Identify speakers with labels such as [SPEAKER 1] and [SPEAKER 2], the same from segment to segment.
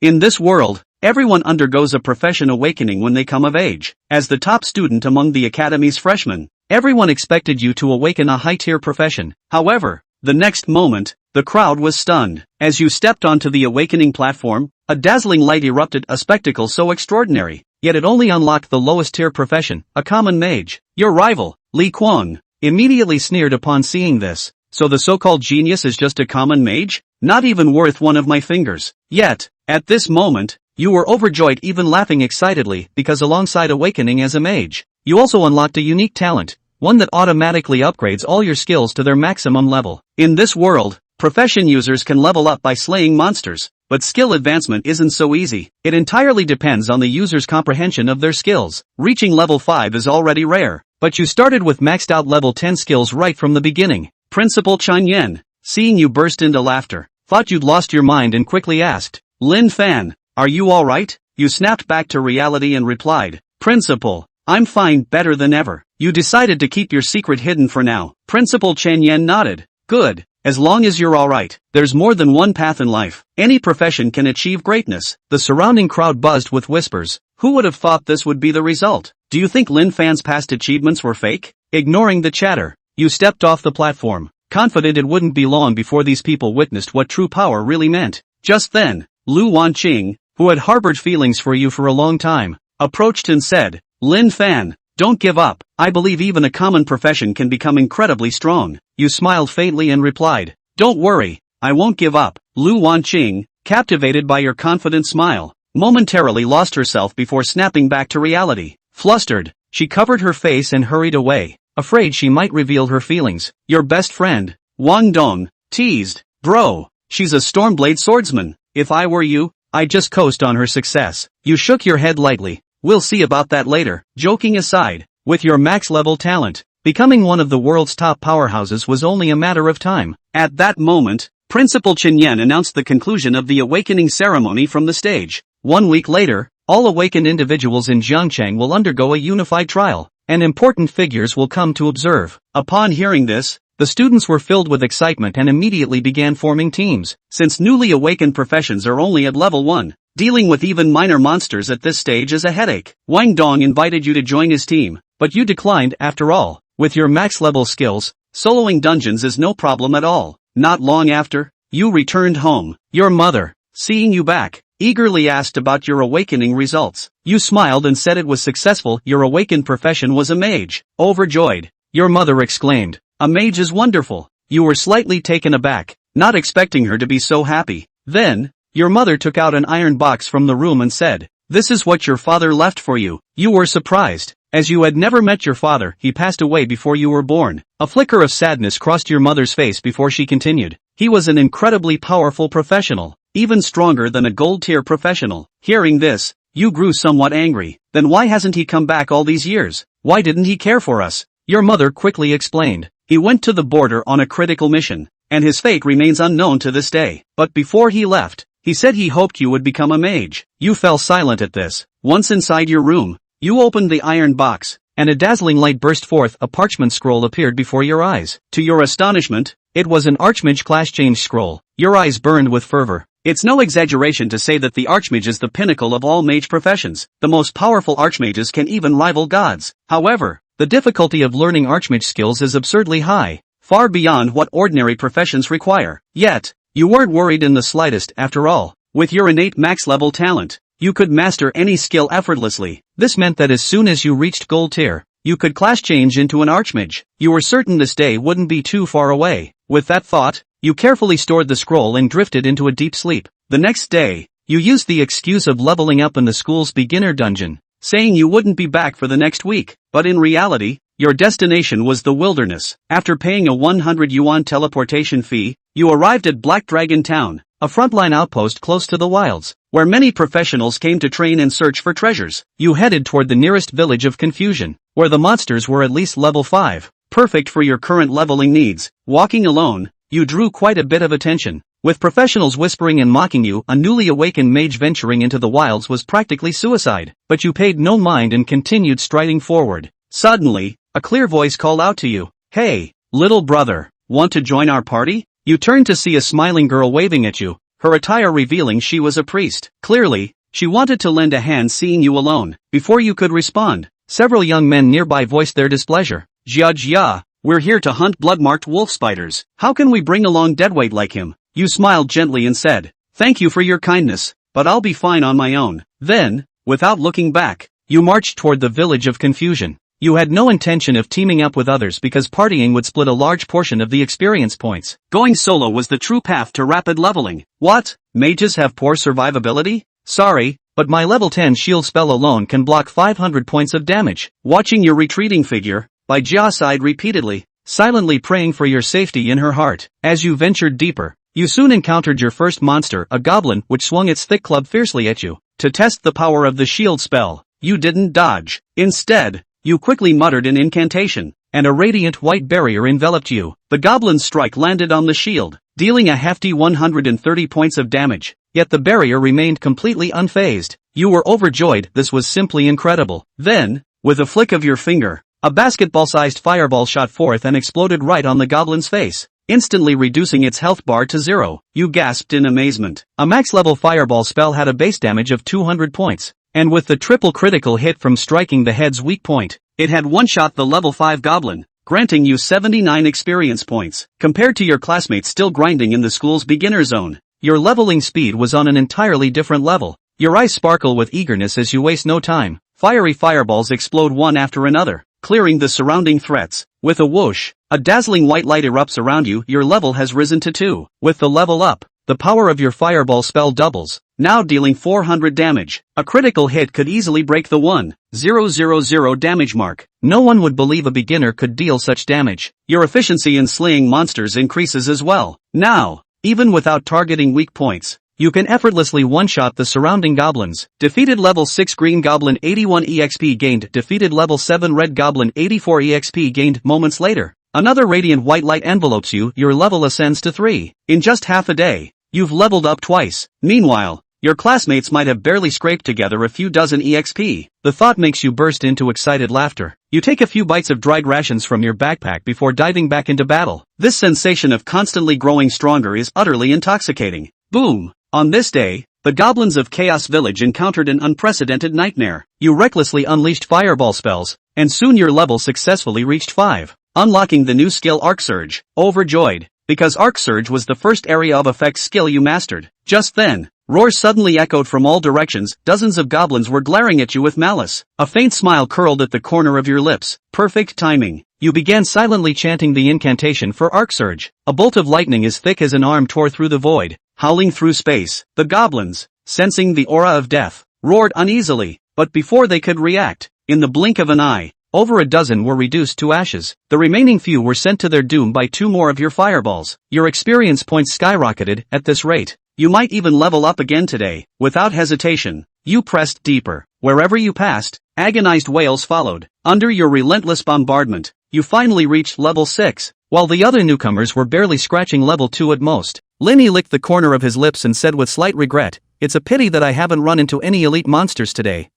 [SPEAKER 1] In this world, everyone undergoes a profession awakening when they come of age. As the top student among the academy's freshmen, everyone expected you to awaken a high-tier profession. However, the next moment, the crowd was stunned. As you stepped onto the awakening platform, a dazzling light erupted, a spectacle so extraordinary, yet it only unlocked the lowest-tier profession, a common mage. Your rival, Li Kuang, immediately sneered upon seeing this. So the so-called genius is just a common mage? Not even worth one of my fingers. Yet, at this moment, you were overjoyed, even laughing excitedly, because alongside awakening as a mage, you also unlocked a unique talent, one that automatically upgrades all your skills to their maximum level. In this world, profession users can level up by slaying monsters, but skill advancement isn't so easy. It entirely depends on the user's comprehension of their skills. Reaching level 5 is already rare, but you started with maxed out level 10 skills right from the beginning. Principal Chen Yan, seeing you burst into laughter, thought you'd lost your mind and quickly asked, Lin Fan, are you alright? You snapped back to reality and replied, Principal, I'm fine, better than ever. You decided to keep your secret hidden for now. Principal Chen Yan nodded. Good, as long as you're alright. There's more than one path in life. Any profession can achieve greatness. The surrounding crowd buzzed with whispers. Who would have thought this would be the result? Do you think Lin Fan's past achievements were fake? Ignoring the chatter, you stepped off the platform, confident it wouldn't be long before these people witnessed what true power really meant. Just then, Lu Wanqing, who had harbored feelings for you for a long time, approached and said, Lin Fan, don't give up. I believe even a common profession can become incredibly strong. You smiled faintly and replied, Don't worry, I won't give up. Lu Wanqing, captivated by your confident smile, momentarily lost herself before snapping back to reality. Flustered, she covered her face and hurried away, afraid she might reveal her feelings. Your best friend, Wang Dong, teased, Bro, she's a Stormblade swordsman. If I were you, I'd just coast on her success. You shook your head lightly. We'll see about that later. Joking aside, with your max level talent, becoming one of the world's top powerhouses was only a matter of time. At that moment, Principal Chen Yan announced the conclusion of the awakening ceremony from the stage. 1 week later, all awakened individuals in Jiangcheng will undergo a unified trial, and important figures will come to observe. Upon hearing this, the students were filled with excitement and immediately began forming teams. Since newly awakened professions are only at level 1, dealing with even minor monsters at this stage is a headache. Wang Dong invited you to join his team, but you declined. After all, with your max level skills, soloing dungeons is no problem at all. Not long after, you returned home. Your mother, seeing you back, eagerly asked about your awakening results. You smiled and said it was successful. Your awakened profession was a mage. Overjoyed, your mother exclaimed, A mage is wonderful. You were slightly taken aback, not expecting her to be so happy. Then, your mother took out an iron box from the room and said, This is what your father left for you. You were surprised, as you had never met your father. He passed away before you were born. A flicker of sadness crossed your mother's face before she continued. He was an incredibly powerful professional, even stronger than a gold-tier professional. Hearing this, you grew somewhat angry. Then why hasn't he come back all these years? Why didn't he care for us? Your mother quickly explained. He went to the border on a critical mission, and his fate remains unknown to this day. But before he left, he said he hoped you would become a mage. You fell silent at this. Once inside your room, you opened the iron box, and a dazzling light burst forth. A parchment scroll appeared before your eyes. To your astonishment, it was an archmage class change scroll. Your eyes burned with fervor. It's no exaggeration to say that the archmage is the pinnacle of all mage professions. The most powerful archmages can even rival gods. However, the difficulty of learning archmage skills is absurdly high, far beyond what ordinary professions require. Yet, you weren't worried in the slightest. After all, with your innate max-level talent, you could master any skill effortlessly. This meant that as soon as you reached gold tier, you could class change into an archmage. You were certain this day wouldn't be too far away. With that thought, you carefully stored the scroll and drifted into a deep sleep. The next day, you used the excuse of leveling up in the school's beginner dungeon, saying you wouldn't be back for the next week. But in reality, your destination was the wilderness. After paying a 100 yuan teleportation fee, you arrived at Black Dragon Town, a frontline outpost close to the wilds, where many professionals came to train and search for treasures. You headed toward the nearest village of Confusion, where the monsters were at least level 5, perfect for your current leveling needs. Walking alone, you drew quite a bit of attention. With professionals whispering and mocking you, a newly awakened mage venturing into the wilds was practically suicide. But you paid no mind and continued striding forward. Suddenly, a clear voice called out to you, Hey, little brother, want to join our party? You turned to see a smiling girl waving at you, her attire revealing she was a priest. Clearly, she wanted to lend a hand seeing you alone. Before you could respond, several young men nearby voiced their displeasure. Jia, we're here to hunt blood-marked wolf spiders. How can we bring along deadweight like him? You smiled gently and said, thank you for your kindness, but I'll be fine on my own. Then, without looking back, you marched toward the village of confusion. You had no intention of teaming up with others because partying would split a large portion of the experience points. Going solo was the true path to rapid leveling. What? Mages have poor survivability? Sorry, but my level 10 shield spell alone can block 500 points of damage. Watching your retreating figure, Bai Jia sighed repeatedly, silently praying for your safety in her heart. As you ventured deeper, you soon encountered your first monster, a goblin which swung its thick club fiercely at you. To test the power of the shield spell, you didn't dodge. Instead, you quickly muttered an incantation, and a radiant white barrier enveloped you. The goblin's strike landed on the shield, dealing a hefty 130 points of damage, yet the barrier remained completely unfazed. You were overjoyed. This was simply incredible. Then, with a flick of your finger, a basketball-sized fireball shot forth and exploded right on the goblin's face, instantly reducing its health bar to 0. You gasped in amazement. A max-level fireball spell had a base damage of 200 points. And with the triple critical hit from striking the head's weak point, it had one-shot the level 5 goblin, granting you 79 experience points. Compared to your classmates still grinding in the school's beginner zone, your leveling speed was on an entirely different level. Your eyes sparkle with eagerness as you waste no time. Fiery fireballs explode one after another, clearing the surrounding threats. With a whoosh, a dazzling white light erupts around you. Your level has risen to 2. With the level up, the power of your fireball spell doubles, now dealing 400 damage. A critical hit could easily break the 1,000 damage mark. No one would believe a beginner could deal such damage. Your efficiency in slaying monsters increases as well. Now, even without targeting weak points, you can effortlessly one-shot the surrounding goblins. Defeated level 6 green goblin 81 EXP gained. Defeated level 7 red goblin 84 EXP gained. Moments later, another radiant white light envelopes you. Your level ascends to 3. In just half a day, you've leveled up twice. Meanwhile, your classmates might have barely scraped together a few dozen EXP. The thought makes you burst into excited laughter. You take a few bites of dried rations from your backpack before diving back into battle. This sensation of constantly growing stronger is utterly intoxicating. Boom! On this day, the goblins of Chaos Village encountered an unprecedented nightmare. You recklessly unleashed fireball spells, and soon your level successfully reached 5, unlocking the new skill Arc Surge. Overjoyed, because Arc Surge was the first area of effect skill you mastered. Just then, roars suddenly echoed from all directions. Dozens of goblins were glaring at you with malice. A faint smile curled at the corner of your lips. Perfect timing. You began silently chanting the incantation for Arc Surge. A bolt of lightning as thick as an arm tore through the void, howling through space. The goblins, sensing the aura of death, roared uneasily, but before they could react, in the blink of an eye, over a dozen were reduced to ashes. The remaining few were sent to their doom by 2 more of your fireballs. Your experience points skyrocketed. At this rate, you might even level up again today. Without hesitation, you pressed deeper. Wherever you passed, agonized wails followed. Under your relentless bombardment, you finally reached level 6, while the other newcomers were barely scratching level 2 at most. Linny licked the corner of his lips and said with slight regret, "It's a pity that I haven't run into any elite monsters today.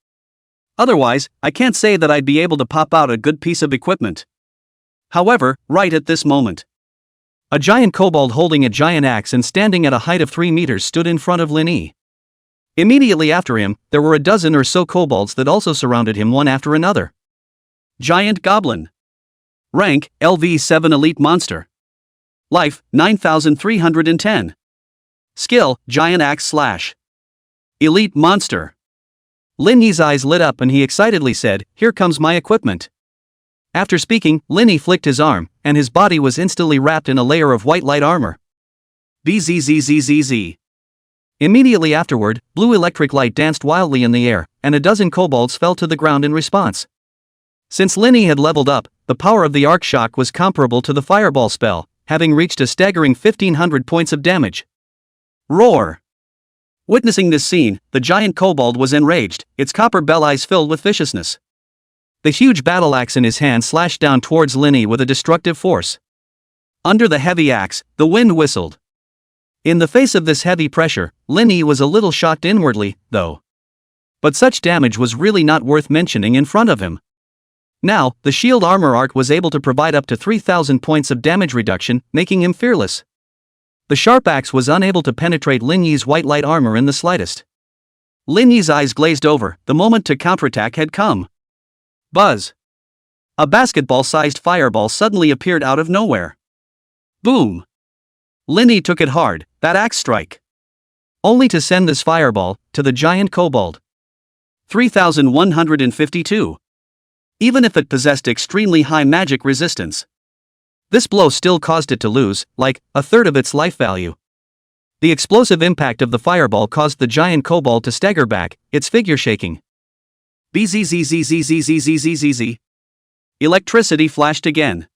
[SPEAKER 1] Otherwise, I can't say that I'd be able to pop out a good piece of equipment." However, right at this moment, a giant kobold holding a giant axe and standing at a height of 3 meters stood in front of Linny. Immediately after him, there were a dozen or so kobolds that also surrounded him one after another. Giant Goblin. Rank, LV7 Elite Monster. Life, 9310. Skill, Giant Axe Slash. Elite Monster. Linny's eyes lit up and he excitedly said, "Here comes my equipment." After speaking, Linny flicked his arm, and his body was instantly wrapped in a layer of white light armor. BZZZZZ. Immediately afterward, blue electric light danced wildly in the air, and a dozen kobolds fell to the ground in response. Since Linny had leveled up, the power of the arc shock was comparable to the fireball spell, having reached a staggering 1500 points of damage. Roar! Witnessing this scene, the giant kobold was enraged, its copper bell eyes filled with viciousness. The huge battle axe in his hand slashed down towards Linny with a destructive force. Under the heavy axe, the wind whistled. In the face of this heavy pressure, Linny was a little shocked inwardly, though. But such damage was really not worth mentioning in front of him. Now, the shield armor arc was able to provide up to 3000 points of damage reduction, making him fearless. The sharp axe was unable to penetrate Lin Yi's white light armor in the slightest. Lin Yi's eyes glazed over, the moment to counterattack had come. Buzz! A basketball-sized fireball suddenly appeared out of nowhere. Boom! Lin Yi took it hard, that axe strike. Only to send this fireball to the giant kobold. 3152. Even if it possessed extremely high magic resistance, this blow still caused it to lose, like, a third of its life value. The explosive impact of the fireball caused the giant kobold to stagger back, its figure shaking. Bzzzzzzzzzzzzzzz. Electricity flashed again.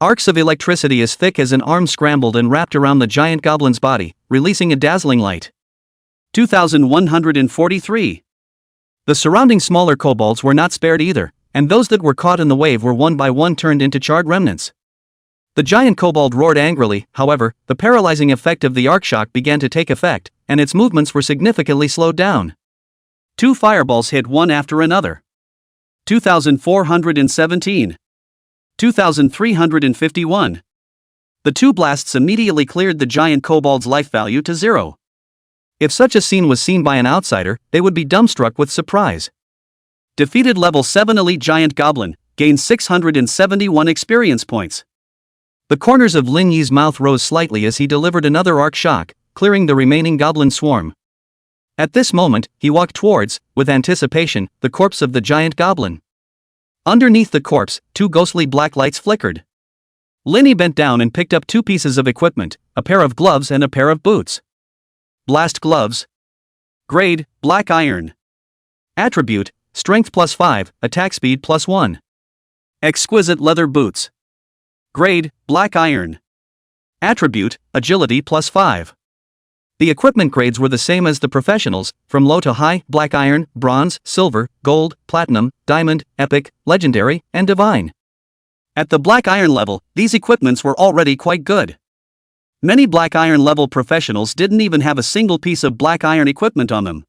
[SPEAKER 1] Arcs of electricity as thick as an arm scrambled and wrapped around the giant goblin's body, releasing a dazzling light. 2143. The surrounding smaller kobolds were not spared either, and those that were caught in the wave were one by one turned into charred remnants. The giant kobold roared angrily, however, the paralyzing effect of the arc shock began to take effect, and its movements were significantly slowed down. 2 fireballs hit one after another. 2417. 2351. The 2 blasts immediately cleared the giant kobold's life value to 0. If such a scene was seen by an outsider, they would be dumbstruck with surprise. Defeated level 7 elite giant goblin, gained 671 experience points. The corners of Lin Yi's mouth rose slightly as he delivered another arc shock, clearing the remaining goblin swarm. At this moment, he walked towards, with anticipation, the corpse of the giant goblin. Underneath the corpse, 2 ghostly black lights flickered. Lin Yi bent down and picked up 2 pieces of equipment, a pair of gloves and a pair of boots. Blast gloves. Grade, black iron. Attribute, strength +5, attack speed +1. Exquisite leather boots. Grade, black iron. Attribute, agility +5. The equipment grades were the same as the professionals, from low to high, black iron, bronze, silver, gold, platinum, diamond, epic, legendary, and divine. At the black iron level, these equipments were already quite good. Many black iron level professionals didn't even have a single piece of black iron equipment on them.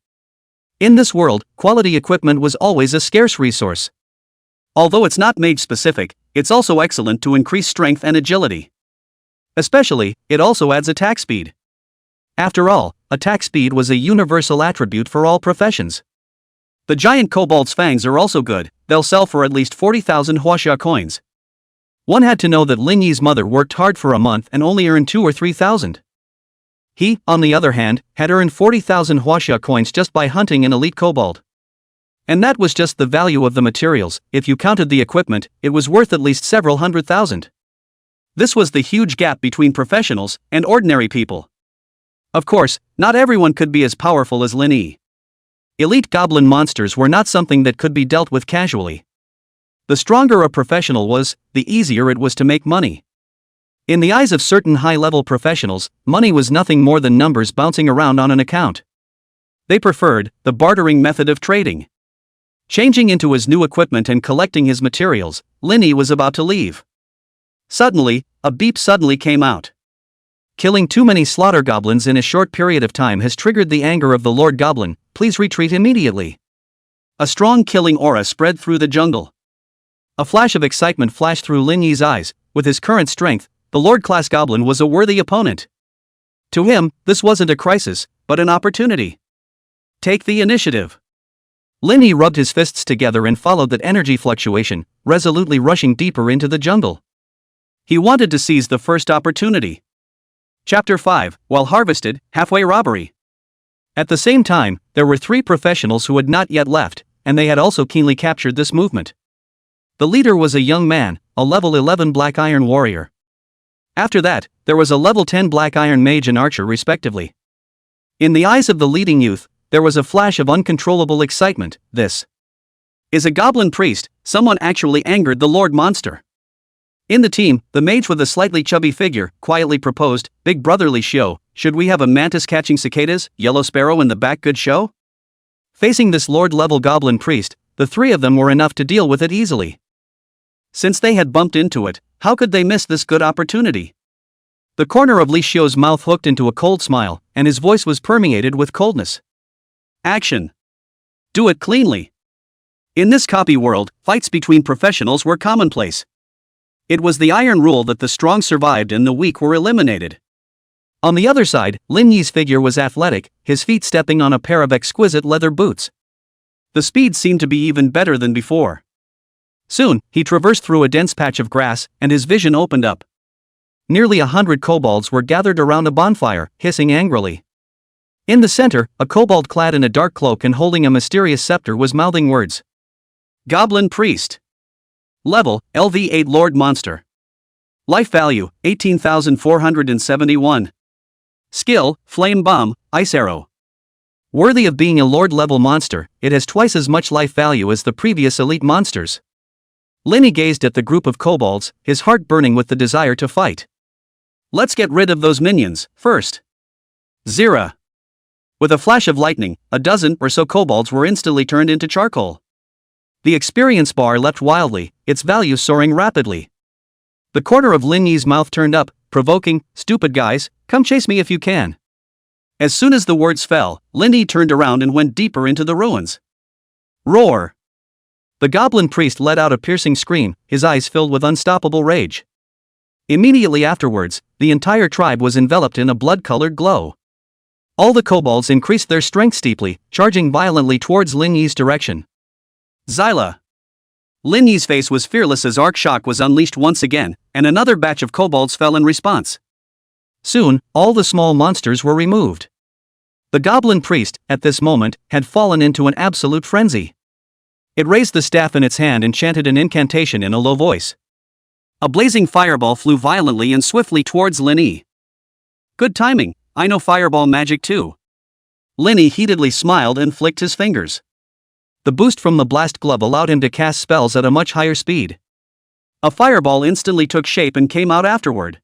[SPEAKER 1] In this world, quality equipment was always a scarce resource. Although it's not mage specific, it's also excellent to increase strength and agility. Especially, it also adds attack speed. After all, attack speed was a universal attribute for all professions. The giant kobold's fangs are also good, they'll sell for at least 40,000 huaxia coins. One had to know that Lin Yi's mother worked hard for a month and only earned 2 or 3,000. He, on the other hand, had earned 40,000 huaxia coins just by hunting an elite kobold. And that was just the value of the materials. If you counted the equipment, it was worth at least several 100,000. This was the huge gap between professionals and ordinary people. Of course, not everyone could be as powerful as Lin Yi. Elite goblin monsters were not something that could be dealt with casually. The stronger a professional was, the easier it was to make money. In the eyes of certain high-level professionals, money was nothing more than numbers bouncing around on an account. They preferred the bartering method of trading. Changing into his new equipment and collecting his materials, Lin Yi was about to leave. Suddenly, a beep suddenly came out. Killing too many slaughter goblins in a short period of time has triggered the anger of the Lord Goblin, please retreat immediately. A strong killing aura spread through the jungle. A flash of excitement flashed through Lin Yi's eyes. With his current strength, the Lord-class Goblin was a worthy opponent. To him, this wasn't a crisis, but an opportunity. Take the initiative. Lin Yi rubbed his fists together and followed that energy fluctuation, resolutely rushing deeper into the jungle. He wanted to seize the first opportunity. Chapter 5, While Harvested, Halfway Robbery. At the same time, there were 3 professionals who had not yet left, and they had also keenly captured this movement. The leader was a young man, a level 11 black iron warrior. After that, there was a level 10 black iron mage and archer respectively. In the eyes of the leading youth, there was a flash of uncontrollable excitement. This is a goblin priest, someone actually angered the Lord Monster. In the team, the mage with a slightly chubby figure quietly proposed, "Big brotherly show, should we have a mantis catching cicadas, yellow sparrow in the back good show?" Facing this lord-level goblin priest, the 3 of them were enough to deal with it easily. Since they had bumped into it, how could they miss this good opportunity? The corner of Li Xiu's mouth hooked into a cold smile, and his voice was permeated with coldness. Action. Do it cleanly. In this copy world, fights between professionals were commonplace. It was the iron rule that the strong survived and the weak were eliminated. On the other side, Lin Yi's figure was athletic, his feet stepping on a pair of exquisite leather boots. The speed seemed to be even better than before. Soon, he traversed through a dense patch of grass, and his vision opened up. Nearly 100 kobolds were gathered around a bonfire, hissing angrily. In the center, a kobold clad in a dark cloak and holding a mysterious scepter was mouthing words. Goblin Priest. Level, LV8 Lord Monster. Life value, 18,471. Skill, Flame Bomb, Ice Arrow. Worthy of being a Lord-level monster, it has twice as much life value as the previous elite monsters. Linny gazed at the group of kobolds, his heart burning with the desire to fight. Let's get rid of those minions, first. Zira. With a flash of lightning, a dozen or so kobolds were instantly turned into charcoal. The experience bar leapt wildly, its value soaring rapidly. The corner of Lin Yi's mouth turned up, provoking, "Stupid guys, come chase me if you can." As soon as the words fell, Lin Yi turned around and went deeper into the ruins. Roar! The goblin priest let out a piercing scream, his eyes filled with unstoppable rage. Immediately afterwards, the entire tribe was enveloped in a blood-colored glow. All the kobolds increased their strength steeply, charging violently towards Lin Yi's direction. Xyla! Lin Yi's face was fearless as Arc Shock was unleashed once again, and another batch of kobolds fell in response. Soon, all the small monsters were removed. The goblin priest, at this moment, had fallen into an absolute frenzy. It raised the staff in its hand and chanted an incantation in a low voice. A blazing fireball flew violently and swiftly towards Lin Yi. Good timing, I know fireball magic too. Lin Yi heatedly smiled and flicked his fingers. The boost from the blast glove allowed him to cast spells at a much higher speed. A fireball instantly took shape and came out afterward.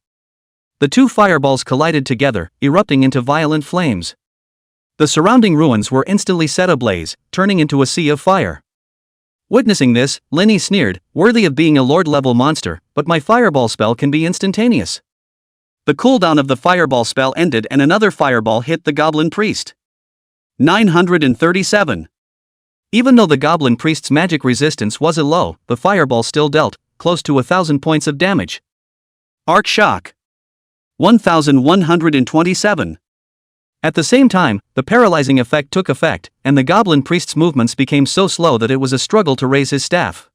[SPEAKER 1] The two fireballs collided together, erupting into violent flames. The surrounding ruins were instantly set ablaze, turning into a sea of fire. Witnessing this, Lin Yi sneered, "Worthy of being a lord-level monster, but my fireball spell can be instantaneous." The cooldown of the fireball spell ended and another fireball hit the goblin priest. 937. Even though the goblin priest's magic resistance was low, the fireball still dealt close to 1,000 points of damage. Arc Shock. 1,127. At the same time, the paralyzing effect took effect, and the goblin priest's movements became so slow that it was a struggle to raise his staff.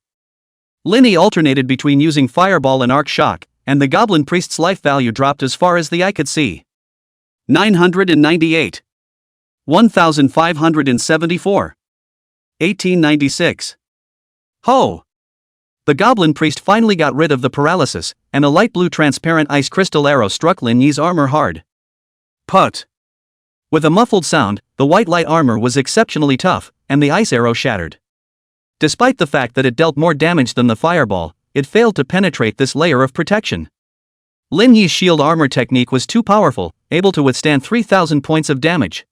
[SPEAKER 1] Lin Yi alternated between using fireball and Arc Shock, and the goblin priest's life value dropped as far as the eye could see. 998. 1,574. 1896. Ho! The goblin priest finally got rid of the paralysis, and a light blue transparent ice crystal arrow struck Lin Yi's armor hard. Put! With a muffled sound, the white light armor was exceptionally tough, and the ice arrow shattered. Despite the fact that it dealt more damage than the fireball, it failed to penetrate this layer of protection. Lin Yi's shield armor technique was too powerful, able to withstand 3,000 points of damage.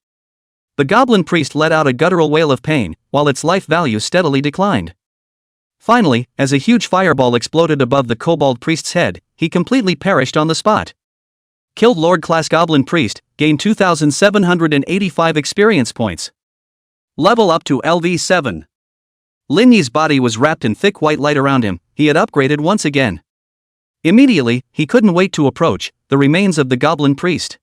[SPEAKER 1] The goblin priest let out a guttural wail of pain, while its life value steadily declined. Finally, as a huge fireball exploded above the kobold priest's head, he completely perished on the spot. Killed Lord-class goblin priest, gained 2,785 experience points. Level up to LV7. Lin Yi's body was wrapped in thick white light around him, he had upgraded once again. Immediately, he couldn't wait to approach the remains of the goblin priest.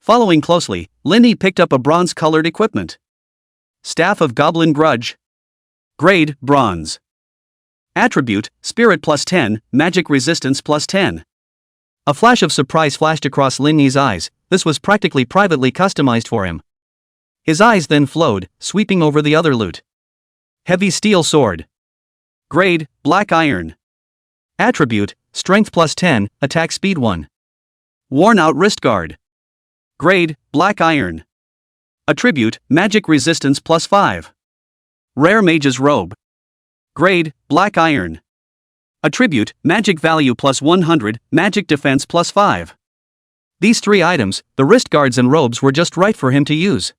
[SPEAKER 1] Following closely, Lin Yi picked up a bronze-colored equipment. Staff of Goblin Grudge. Grade, Bronze. Attribute, Spirit +10, Magic Resistance +10. A flash of surprise flashed across Lin Yi's eyes, this was practically privately customized for him. His eyes then flowed, sweeping over the other loot. Heavy Steel Sword. Grade, Black Iron. Attribute, Strength +10, Attack Speed 1. Worn-out Wrist Guard. Grade, Black Iron. Attribute, Magic Resistance +5. Rare Mage's Robe. Grade, Black Iron. Attribute, Magic Value +100, Magic Defense +5. These three items, the wrist guards and robes, were just right for him to use.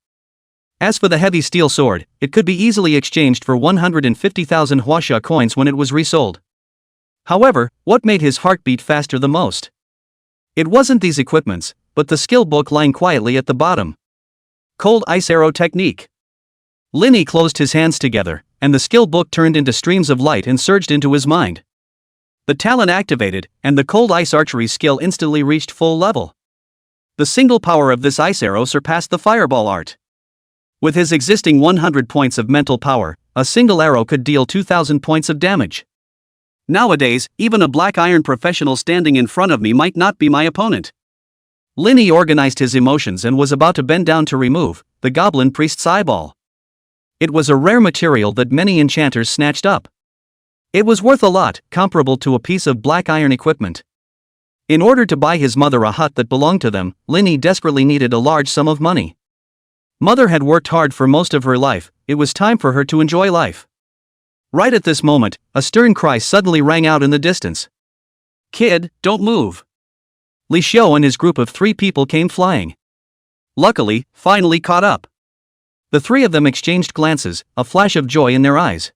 [SPEAKER 1] As for the heavy steel sword, it could be easily exchanged for 150,000 huaxia coins when it was resold. However, what made his heart beat faster the most? It wasn't these equipments, but the skill book lying quietly at the bottom. Cold Ice Arrow Technique. Lin Yi closed his hands together, and the skill book turned into streams of light and surged into his mind. The talent activated, and the Cold Ice Archery skill instantly reached full level. The single power of this ice arrow surpassed the fireball art. With his existing 100 points of mental power, a single arrow could deal 2,000 points of damage. Nowadays, even a black iron professional standing in front of me might not be my opponent. Linny organized his emotions and was about to bend down to remove the goblin priest's eyeball. It was a rare material that many enchanters snatched up. It was worth a lot, comparable to a piece of black iron equipment. In order to buy his mother a hut that belonged to them, Linny desperately needed a large sum of money. Mother had worked hard for most of her life, it was time for her to enjoy life. Right at this moment, a stern cry suddenly rang out in the distance. "Kid, don't move!" Li Xiu and his group of 3 people came flying. Luckily, finally caught up. The 3 of them exchanged glances, a flash of joy in their eyes.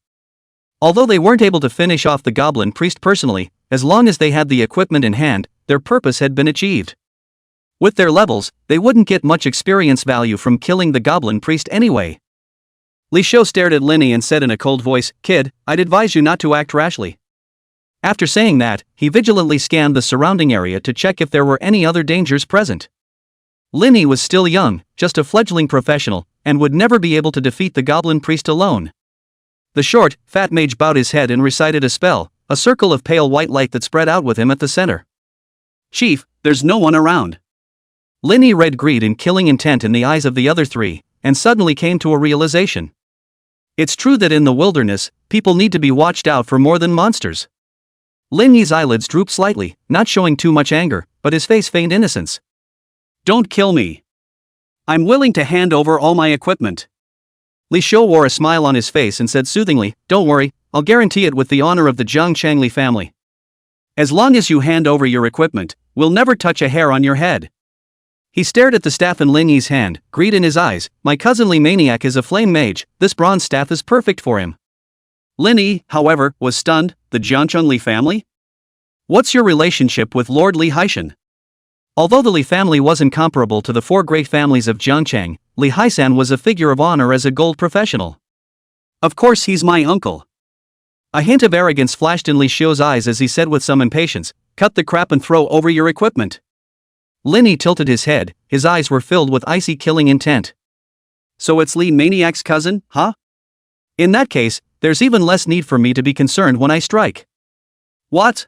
[SPEAKER 1] Although they weren't able to finish off the goblin priest personally, as long as they had the equipment in hand, their purpose had been achieved. With their levels, they wouldn't get much experience value from killing the goblin priest anyway. Li Xiu stared at Linny and said in a cold voice, "Kid, I'd advise you not to act rashly." After saying that, he vigilantly scanned the surrounding area to check if there were any other dangers present. Linny was still young, just a fledgling professional, and would never be able to defeat the goblin priest alone. The short, fat mage bowed his head and recited a spell, a circle of pale white light that spread out with him at the center. "Chief, there's no one around." Linny read greed and killing intent in the eyes of the other 3, and suddenly came to a realization. It's true that in the wilderness, people need to be watched out for more than monsters. Linny's eyelids drooped slightly, not showing too much anger, but his face feigned innocence. "Don't kill me. I'm willing to hand over all my equipment." Li Xiu wore a smile on his face and said soothingly, "Don't worry, I'll guarantee it with the honor of the Jiang Changli family. As long as you hand over your equipment, we'll never touch a hair on your head." He stared at the staff in Linny's hand, greed in his eyes. "My cousin Li Maniac is a flame mage, this bronze staff is perfect for him." Linny, however, was stunned. "The Jiangcheng Li family? What's your relationship with Lord Li Haishan?" Although the Li family wasn't comparable to the 4 great families of Jiangcheng, Li Haishan was a figure of honor as a gold professional. "Of course he's my uncle." A hint of arrogance flashed in Li Xiu's eyes as he said with some impatience, "Cut the crap and throw over your equipment." Linny tilted his head, his eyes were filled with icy killing intent. "So it's Li Maniac's cousin, huh? In that case, there's even less need for me to be concerned when I strike." "What?"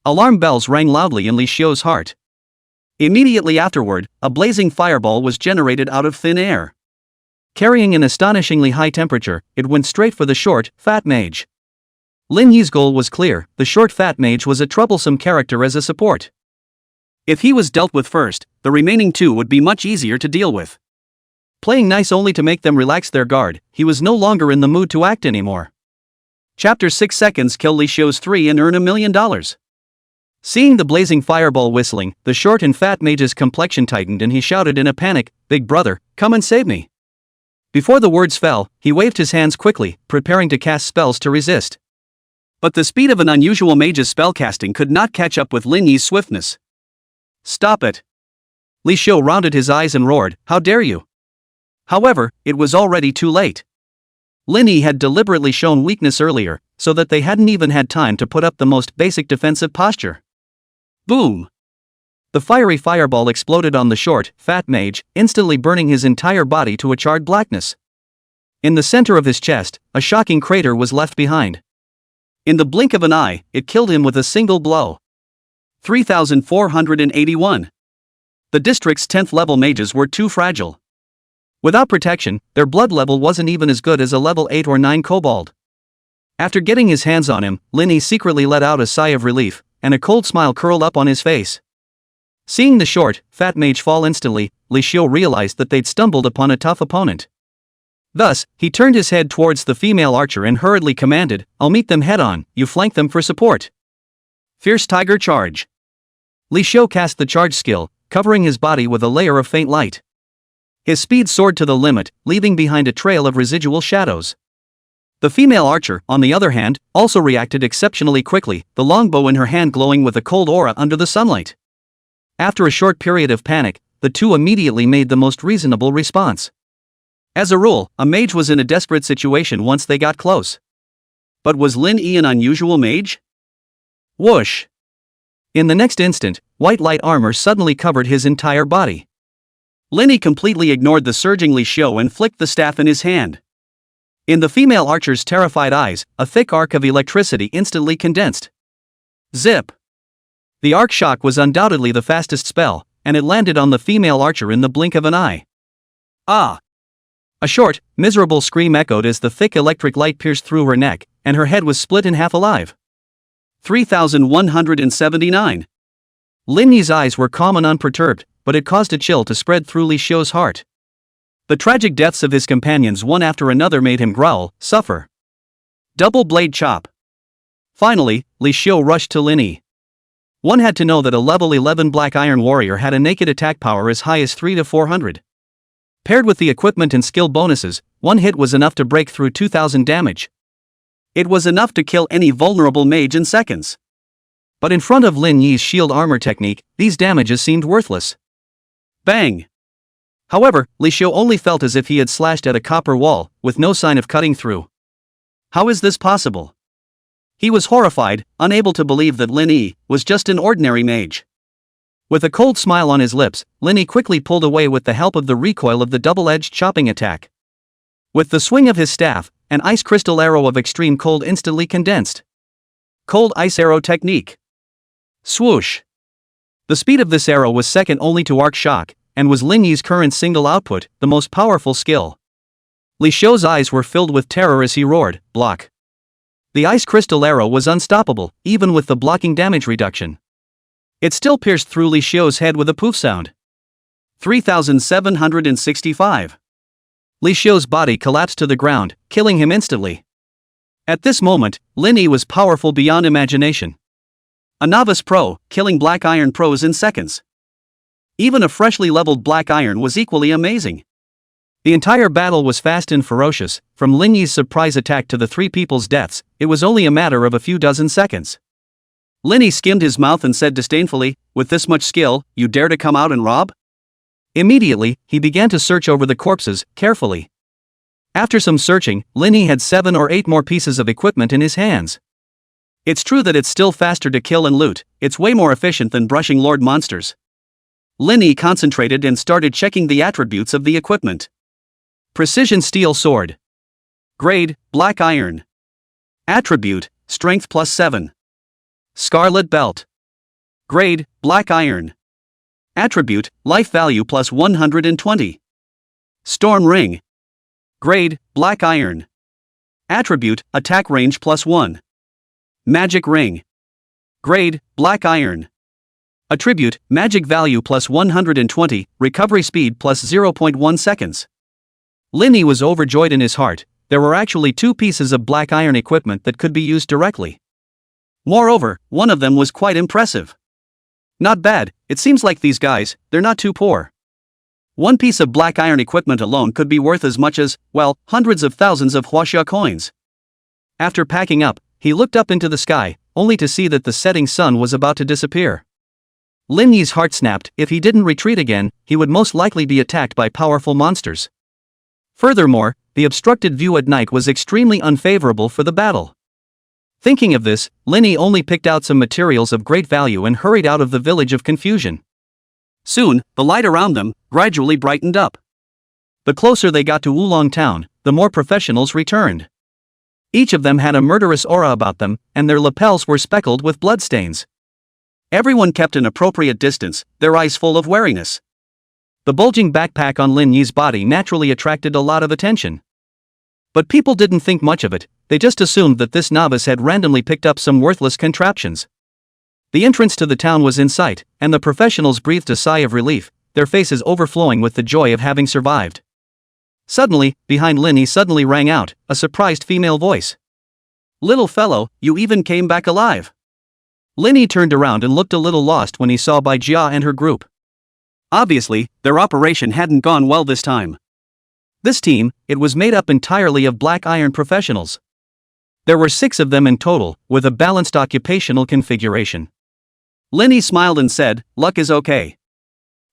[SPEAKER 1] Alarm bells rang loudly in Li Xiu's heart. Immediately afterward, a blazing fireball was generated out of thin air. Carrying an astonishingly high temperature, it went straight for the short, fat mage. Lin Yi's goal was clear, the short fat mage was a troublesome character as a support. If he was dealt with first, the remaining 2 would be much easier to deal with. Playing nice only to make them relax their guard, he was no longer in the mood to act anymore. Chapter 6 Seconds Kill Li Xiu's 3 and earn $1 million. Seeing the blazing fireball whistling, the short and fat mage's complexion tightened and he shouted in a panic, "Big brother, come and save me." Before the words fell, he waved his hands quickly, preparing to cast spells to resist. But the speed of an unusual mage's spellcasting could not catch up with Lin Yi's swiftness. "Stop it!" Li Xiu rounded his eyes and roared, "How dare you!" However, it was already too late. Lin Yi had deliberately shown weakness earlier, so that they hadn't even had time to put up the most basic defensive posture. Boom! The fiery fireball exploded on the short, fat mage, instantly burning his entire body to a charred blackness. In the center of his chest, a shocking crater was left behind. In the blink of an eye, it killed him with a single blow. 3,481. The district's 10th level mages were too fragile. Without protection, their blood level wasn't even as good as a level 8 or 9 kobold. After getting his hands on him, Lin Yi secretly let out a sigh of relief, and a cold smile curled up on his face. Seeing the short, fat mage fall instantly, Li Xiu realized that they'd stumbled upon a tough opponent. Thus, he turned his head towards the female archer and hurriedly commanded, "I'll meet them head-on, you flank them for support." Fierce Tiger Charge. Li Xiu cast the charge skill, covering his body with a layer of faint light. His speed soared to the limit, leaving behind a trail of residual shadows. The female archer, on the other hand, also reacted exceptionally quickly, the longbow in her hand glowing with a cold aura under the sunlight. After a short period of panic, the 2 immediately made the most reasonable response. As a rule, a mage was in a desperate situation once they got close. But was Lin Yi an unusual mage? Whoosh! In the next instant, white light armor suddenly covered his entire body. Lin Yi completely ignored the surging Li Xiu and flicked the staff in his hand. In the female archer's terrified eyes, a thick arc of electricity instantly condensed. Zip! The arc shock was undoubtedly the fastest spell, and it landed on the female archer in the blink of an eye. Ah! A short, miserable scream echoed as the thick electric light pierced through her neck, and her head was split in half alive. 3179. Lin Yi's eyes were calm and unperturbed, but it caused a chill to spread through Li Xiu's heart. The tragic deaths of his companions one after another made him growl, suffer. Double blade chop. Finally, Li Xiu rushed to Lin Yi. One had to know that a level 11 black iron warrior had a naked attack power as high as 3 to 400. Paired with the equipment and skill bonuses, one hit was enough to break through 2000 damage. It was enough to kill any vulnerable mage in seconds. But in front of Lin Yi's shield armor technique, these damages seemed worthless. Bang! However, Li Xiu only felt as if he had slashed at a copper wall, with no sign of cutting through. How is this possible? He was horrified, unable to believe that Lin Yi was just an ordinary mage. With a cold smile on his lips, Lin Yi quickly pulled away with the help of the recoil of the double-edged chopping attack. With the swing of his staff, an ice crystal arrow of extreme cold instantly condensed. Cold ice arrow technique. Swoosh! The speed of this arrow was second only to arc shock, and was Lin Yi's current single output, the most powerful skill. Li Xiu's eyes were filled with terror as he roared, block. The ice crystal arrow was unstoppable, even with the blocking damage reduction. It still pierced through Li Xiu's head with a poof sound. 3765. Li Xiu's body collapsed to the ground, killing him instantly. At this moment, Lin Yi was powerful beyond imagination. A novice pro, killing black iron pros in seconds. Even a freshly leveled black iron was equally amazing. The entire battle was fast and ferocious. From Lin Yi's surprise attack to the three people's deaths, it was only a matter of a few dozen seconds. Lin Yi skimmed his mouth and said disdainfully, "With this much skill, you dare to come out and rob?" Immediately, he began to search over the corpses, carefully. After some searching, Lin Yi had 7 or 8 more pieces of equipment in his hands. It's true that it's still faster to kill and loot, it's way more efficient than brushing Lord monsters. Lin Yi concentrated and started checking the attributes of the equipment. Precision steel sword. Grade, black iron. Attribute, strength +7. Scarlet belt. Grade, black iron. Attribute, life value +120. Storm ring. Grade, black iron. Attribute, attack range +1. Magic ring. Grade, black iron. Attribute, magic value +120, recovery speed +0.1 seconds. Lin Yi was overjoyed in his heart. There were actually 2 pieces of black iron equipment that could be used directly. Moreover, one of them was quite impressive. Not bad, it seems like these guys, they're not too poor. One piece of black iron equipment alone could be worth as much as, well, hundreds of thousands of huaxia coins. After packing up, he looked up into the sky, only to see that the setting sun was about to disappear. Lin Yi's heart snapped. If he didn't retreat again, he would most likely be attacked by powerful monsters. Furthermore, the obstructed view at night was extremely unfavorable for the battle. Thinking of this, Lin Yi only picked out some materials of great value and hurried out of the village of confusion. Soon, the light around them gradually brightened up. The closer they got to Oolong Town, the more professionals returned. Each of them had a murderous aura about them, and their lapels were speckled with bloodstains. Everyone kept an appropriate distance, their eyes full of wariness. The bulging backpack on Lin Yi's body naturally attracted a lot of attention. But people didn't think much of it, they just assumed that this novice had randomly picked up some worthless contraptions. The entrance to the town was in sight, and the professionals breathed a sigh of relief, their faces overflowing with the joy of having survived. Suddenly, behind Lin Yi suddenly rang out a surprised female voice. "Little fellow, you even came back alive." Lin Yi turned around and looked a little lost when he saw Bai Jia and her group. Obviously, their operation hadn't gone well this time. This team, it was made up entirely of black iron professionals. There were 6 of them in total, with a balanced occupational configuration. Lin Yi smiled and said, "Luck is okay."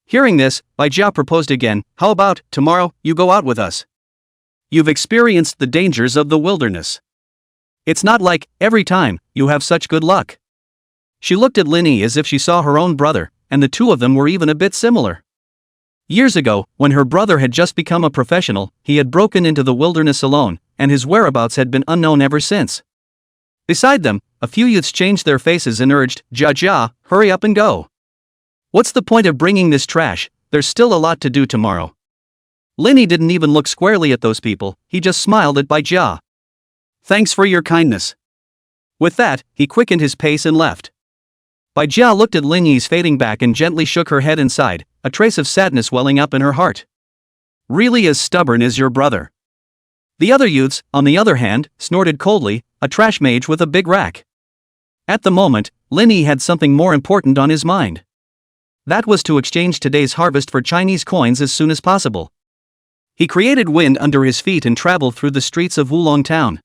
[SPEAKER 1] Hearing this, Bai Jia proposed again, "How about, tomorrow, you go out with us? You've experienced the dangers of the wilderness. It's not like, every time, you have such good luck." She looked at Lin Yi as if she saw her own brother, and the two of them were even a bit similar. Years ago, when her brother had just become a professional, he had broken into the wilderness alone, and his whereabouts had been unknown ever since. Beside them, a few youths changed their faces and urged, Jia, hurry up and go. What's the point of bringing this trash? There's still a lot to do tomorrow. Lin Yi didn't even look squarely at those people, he just smiled at Bai Jia. Thanks for your kindness. With that, he quickened his pace and left. Bai Jia looked at Lin Yi's fading back and gently shook her head and sighed, a trace of sadness welling up in her heart. Really as stubborn as your brother. The other youths, on the other hand, snorted coldly, a trash mage with a big rack. At the moment, Lin Yi had something more important on his mind. That was to exchange today's harvest for Chinese coins as soon as possible. He created wind under his feet and traveled through the streets of Wulong town.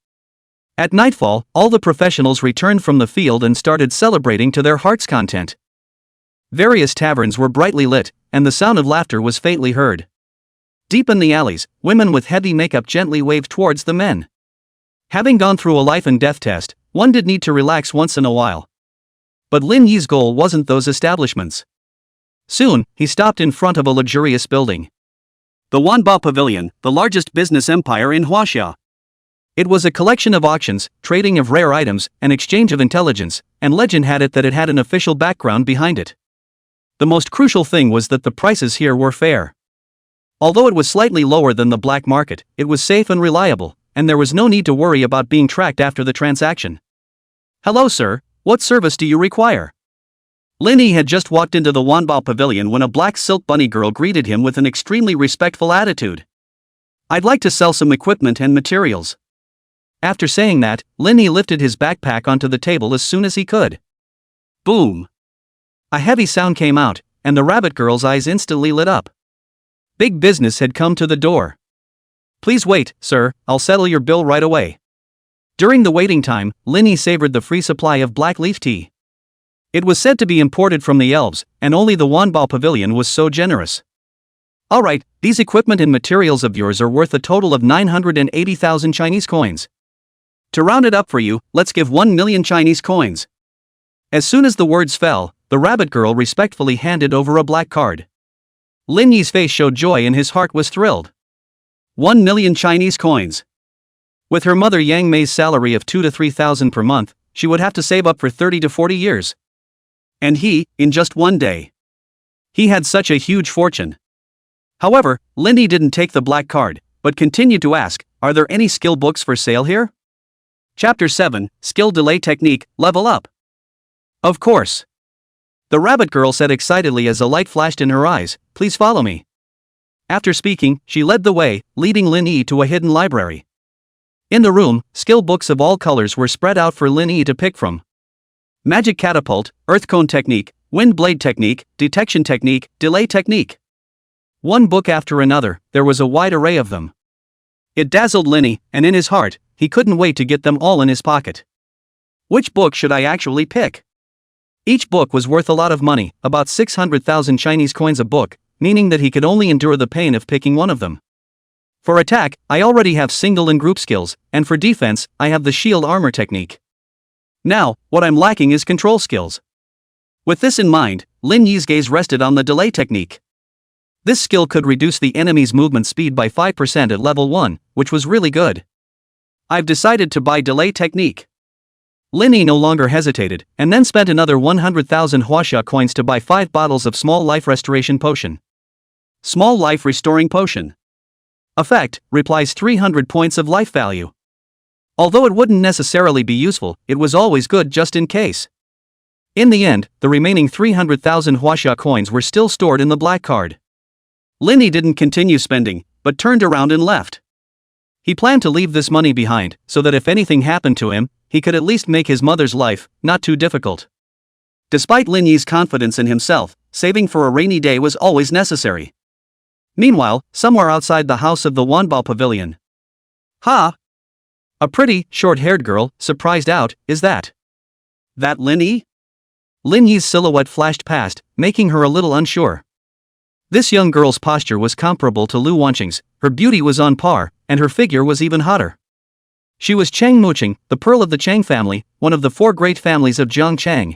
[SPEAKER 1] At nightfall, all the professionals returned from the field and started celebrating to their heart's content. Various taverns were brightly lit, and the sound of laughter was faintly heard. Deep in the alleys, women with heavy makeup gently waved towards the men. Having gone through a life and death test, one did need to relax once in a while. But Lin Yi's goal wasn't those establishments. Soon, he stopped in front of a luxurious building. The Wanbao Pavilion, the largest business empire in Huaxia. It was a collection of auctions, trading of rare items, and exchange of intelligence, and legend had it that it had an official background behind it. The most crucial thing was that the prices here were fair. Although it was slightly lower than the black market, it was safe and reliable, and there was no need to worry about being tracked after the transaction. Hello sir, what service do you require? Lin Yi had just walked into the Wanbao Pavilion when a black silk bunny girl greeted him with an extremely respectful attitude. I'd like to sell some equipment and materials. After saying that, Lin Yi lifted his backpack onto the table as soon as he could. Boom! A heavy sound came out, and the rabbit girl's eyes instantly lit up. Big business had come to the door. Please wait, sir, I'll settle your bill right away. During the waiting time, Lin Yi savored the free supply of black leaf tea. It was said to be imported from the elves, and only the Wanbao Pavilion was so generous. Alright, these equipment and materials of yours are worth a total of 980,000 Chinese coins. To round it up for you, let's give 1 million Chinese coins. As soon as the words fell, the rabbit girl respectfully handed over a black card. Lin Yi's face showed joy and his heart was thrilled. 1 million Chinese coins. With her mother Yang Mei's salary of 2,000 to 3,000 per month, she would have to save up for 30 to 40 years. And he, in just one day. He had such a huge fortune. However, Lin Yi didn't take the black card, but continued to ask, are there any skill books for sale here? Chapter 7, Skill Delay Technique, Level Up. Of course. The rabbit girl said excitedly as a light flashed in her eyes, please follow me. After speaking, she led the way, leading Lin Yi to a hidden library. In the room, skill books of all colors were spread out for Lin Yi to pick from. Magic Catapult, Earth Cone Technique, Wind Blade Technique, Detection Technique, Delay Technique. One book after another, there was a wide array of them. It dazzled Lin Yi, and in his heart, he couldn't wait to get them all in his pocket. Which book should I actually pick? Each book was worth a lot of money, about 600,000 Chinese coins a book, meaning that he could only endure the pain of picking one of them. For attack, I already have single and group skills, and for defense, I have the shield armor technique. Now, what I'm lacking is control skills. With this in mind, Lin Yi's gaze rested on the delay technique. This skill could reduce the enemy's movement speed by 5% at level 1, which was really good. I've decided to buy delay technique. Lin Yi no longer hesitated, and then spent another 100,000 Huaxia coins to buy 5 bottles of Small Life Restoration Potion. Small Life Restoring Potion. Effect, replies 300 points of life value. Although it wouldn't necessarily be useful, it was always good just in case. In the end, the remaining 300,000 Huaxia coins were still stored in the black card. Lin Yi didn't continue spending, but turned around and left. He planned to leave this money behind, so that if anything happened to him, he could at least make his mother's life not too difficult. Despite Lin Yi's confidence in himself, saving for a rainy day was always necessary. Meanwhile, somewhere outside the house of the Wanbao Pavilion. Ha! A pretty, short-haired girl, surprised out, is that Lin Yi? Lin Yi's silhouette flashed past, making her a little unsure. This young girl's posture was comparable to Lu Wanqing's, her beauty was on par, and her figure was even hotter. She was Chang Muqing, the pearl of the Chang family, one of the 4 great families of Jiangchang.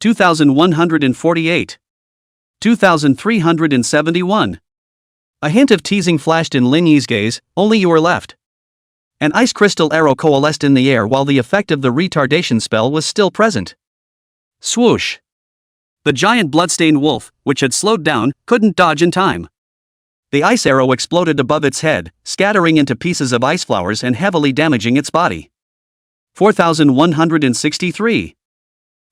[SPEAKER 1] 2148. 2371. A hint of teasing flashed in Lin Yi's gaze, only you were left. An ice crystal arrow coalesced in the air while the effect of the retardation spell was still present. Swoosh. The giant bloodstained wolf, which had slowed down, couldn't dodge in time. The ice arrow exploded above its head, scattering into pieces of ice flowers and heavily damaging its body. 4163.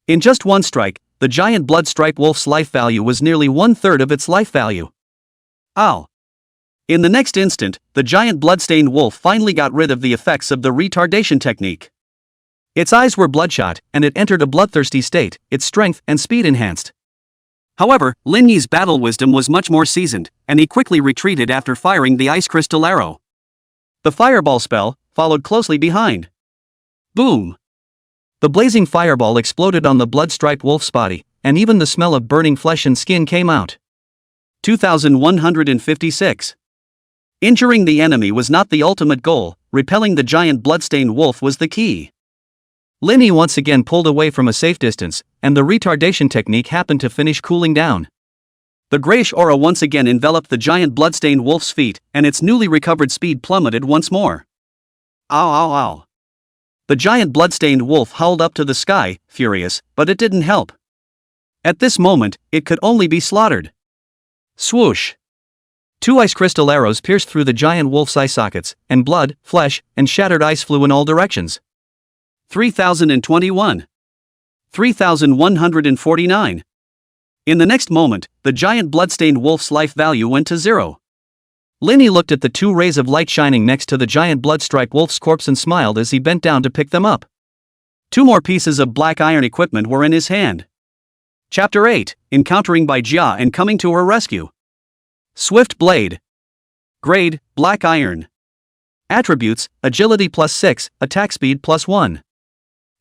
[SPEAKER 1] In just one strike, the giant blood-striped wolf's life value was nearly one-third of its life value. Ow! In the next instant, the giant bloodstained wolf finally got rid of the effects of the retardation technique. Its eyes were bloodshot, and it entered a bloodthirsty state, its strength and speed enhanced. However, Lin Yi's battle wisdom was much more seasoned, and he quickly retreated after firing the ice crystal arrow. The fireball spell followed closely behind. Boom! The blazing fireball exploded on the blood-striped wolf's body, and even the smell of burning flesh and skin came out. 2156. Injuring the enemy was not the ultimate goal, repelling the giant bloodstained wolf was the key. Lin Yi once again pulled away from a safe distance, and the retardation technique happened to finish cooling down. The grayish aura once again enveloped the giant bloodstained wolf's feet, and its newly recovered speed plummeted once more. Ow ow ow. The giant bloodstained wolf howled up to the sky, furious, but it didn't help. At this moment, it could only be slaughtered. Swoosh! Two ice crystal arrows pierced through the giant wolf's eye sockets, and blood, flesh, and shattered ice flew in all directions. 3021. 3149. In the next moment, the giant bloodstained wolf's life value went to 0. Lin Yi looked at the two rays of light shining next to the giant blood-striped wolf's corpse and smiled as he bent down to pick them up. Two more pieces of black iron equipment were in his hand. Chapter 8, Encountering Bai Jia and Coming to Her Rescue. Swift Blade. Grade, Black Iron. Attributes, Agility +6, Attack Speed +1.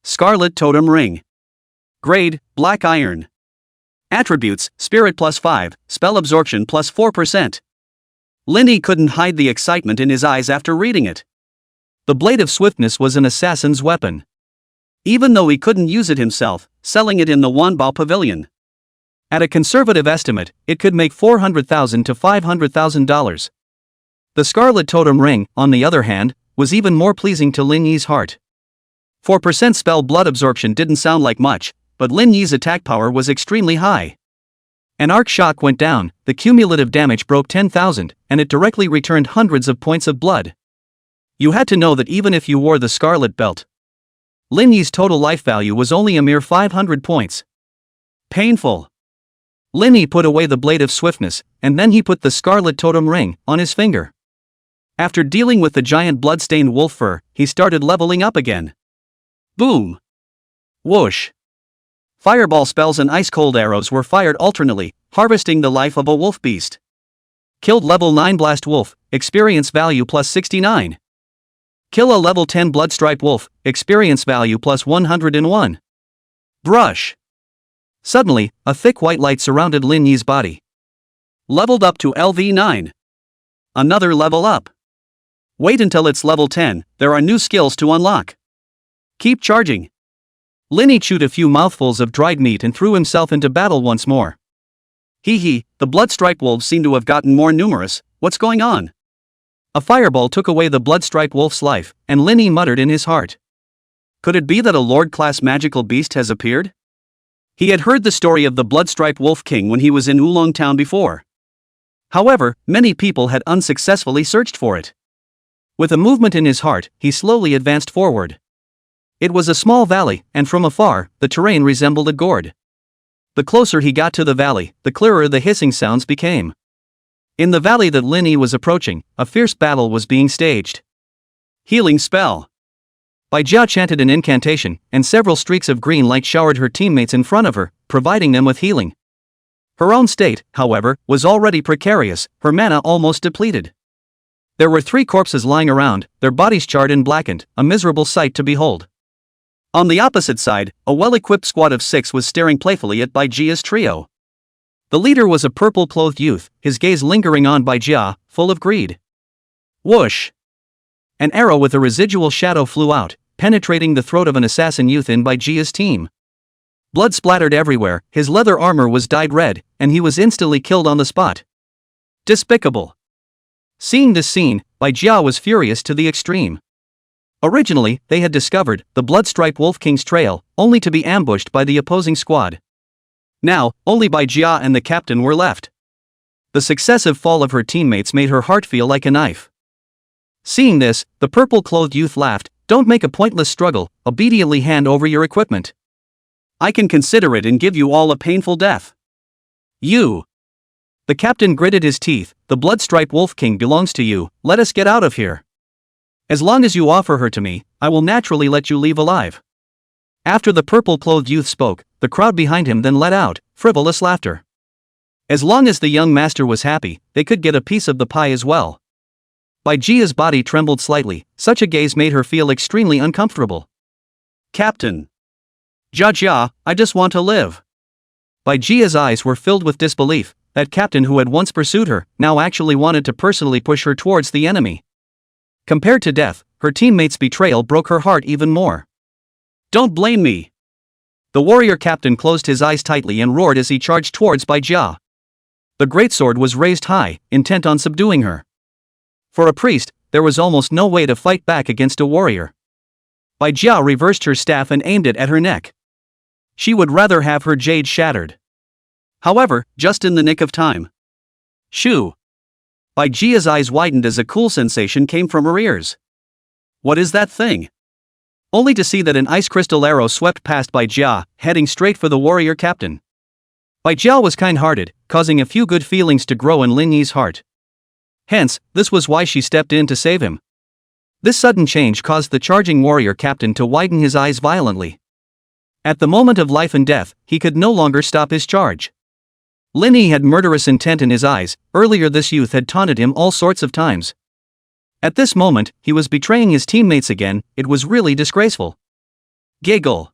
[SPEAKER 1] Scarlet Totem Ring. Grade, Black Iron. Attributes, Spirit +5, Spell Absorption +4%. Lin Yi couldn't hide the excitement in his eyes after reading it. The Blade of Swiftness was an assassin's weapon. Even though he couldn't use it himself, selling it in the Wanbao Pavilion. At a conservative estimate, it could make $400,000 to $500,000. The Scarlet Totem Ring, on the other hand, was even more pleasing to Lin Yi's heart. 4% spell blood absorption didn't sound like much, but Lin Yi's attack power was extremely high. An arc shock went down, the cumulative damage broke 10,000, and it directly returned hundreds of points of blood. You had to know that even if you wore the Scarlet Belt, Lin Yi's total life value was only a mere 500 points. Painful. Lin Yi put away the Blade of Swiftness, and then he put the Scarlet Totem Ring on his finger. After dealing with the giant blood-stained wolf fur, he started leveling up again. Boom! Whoosh! Fireball spells and ice-cold arrows were fired alternately, harvesting the life of a wolf beast. Killed level 9 Blast Wolf, experience value +69. Kill a level 10 Bloodstripe Wolf, experience value +101. Brush! Suddenly, a thick white light surrounded Lin Yi's body. Leveled up to LV9. Another level up. Wait until it's level 10, there are new skills to unlock. Keep charging. Lin Yi chewed a few mouthfuls of dried meat and threw himself into battle once more. Hee, the blood-striped wolves seem to have gotten more numerous, what's going on? A fireball took away the blood-striped wolf's life, and Lin Yi muttered in his heart. Could it be that a Lord-class magical beast has appeared? He had heard the story of the blood-striped wolf king when he was in Oolong Town before. However, many people had unsuccessfully searched for it. With a movement in his heart, he slowly advanced forward. It was a small valley, and from afar, the terrain resembled a gourd. The closer he got to the valley, the clearer the hissing sounds became. In the valley that Lin Yi was approaching, a fierce battle was being staged. Healing Spell. Bai Jia chanted an incantation, and several streaks of green light showered her teammates in front of her, providing them with healing. Her own state, however, was already precarious, her mana almost depleted. There were 3 corpses lying around, their bodies charred and blackened, a miserable sight to behold. On the opposite side, a well-equipped squad of 6 was staring playfully at Bai Jia's trio. The leader was a purple-clothed youth, his gaze lingering on Bai Jia, full of greed. Whoosh! An arrow with a residual shadow flew out, penetrating the throat of an assassin youth in Bai Jia's team. Blood splattered everywhere, his leather armor was dyed red, and he was instantly killed on the spot. Despicable. Seeing this scene, Bai Jia was furious to the extreme. Originally, they had discovered the blood-striped Wolf King's trail, only to be ambushed by the opposing squad. Now, only Bai Jia and the captain were left. The successive fall of her teammates made her heart feel like a knife. Seeing this, the purple-clothed youth laughed. Don't make a pointless struggle, obediently hand over your equipment. I can consider it and give you all a painful death. You. The captain gritted his teeth. The blood-striped Wolf King belongs to you, let us get out of here. As long as you offer her to me, I will naturally let you leave alive. After the purple-clothed youth spoke, the crowd behind him then let out frivolous laughter. As long as the young master was happy, they could get a piece of the pie as well. Bai Jia's body trembled slightly, such a gaze made her feel extremely uncomfortable. Captain. Jia, I just want to live. Bai Jia's eyes were filled with disbelief. That captain who had once pursued her, now actually wanted to personally push her towards the enemy. Compared to death, her teammates' betrayal broke her heart even more. Don't blame me. The warrior captain closed his eyes tightly and roared as he charged towards Bai Jia. The greatsword was raised high, intent on subduing her. For a priest, there was almost no way to fight back against a warrior. Bai Jia reversed her staff and aimed it at her neck. She would rather have her jade shattered. However, just in the nick of time. Shoo! Bai Jia's eyes widened as a cool sensation came from her ears. What is that thing? Only to see that an ice crystal arrow swept past Bai Jia, heading straight for the warrior captain. Bai Jia was kind-hearted, causing a few good feelings to grow in Lin Yi's heart. Hence, this was why she stepped in to save him. This sudden change caused the charging warrior captain to widen his eyes violently. At the moment of life and death, he could no longer stop his charge. Lin Yi had murderous intent in his eyes. Earlier this youth had taunted him all sorts of times. At this moment, he was betraying his teammates again. It was really disgraceful. Giggle.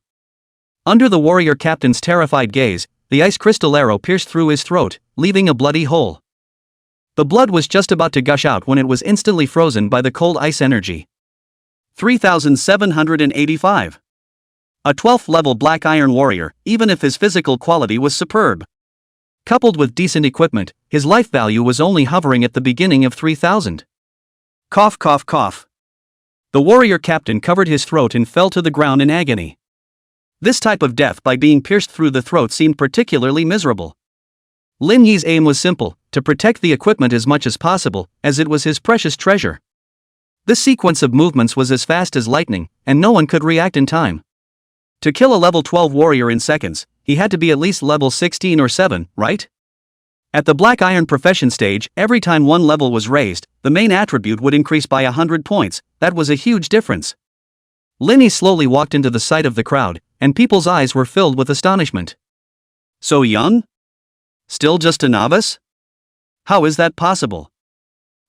[SPEAKER 1] Under the warrior captain's terrified gaze, the ice crystal arrow pierced through his throat, leaving a bloody hole. The blood was just about to gush out when it was instantly frozen by the cold ice energy. 3785. A 12th level black iron warrior, even if his physical quality was superb. Coupled with decent equipment, his life value was only hovering at the beginning of 3000. Cough cough cough. The warrior captain covered his throat and fell to the ground in agony. This type of death by being pierced through the throat seemed particularly miserable. Lin Yi's aim was simple, to protect the equipment as much as possible, as it was his precious treasure. This sequence of movements was as fast as lightning, and no one could react in time. To kill a level 12 warrior in seconds, he had to be at least level 16 or 7, right? At the Black Iron Profession stage, every time one level was raised, the main attribute would increase by 100 points. That was a huge difference. Lin Yi slowly walked into the sight of the crowd, and people's eyes were filled with astonishment. So young? Still just a novice? How is that possible?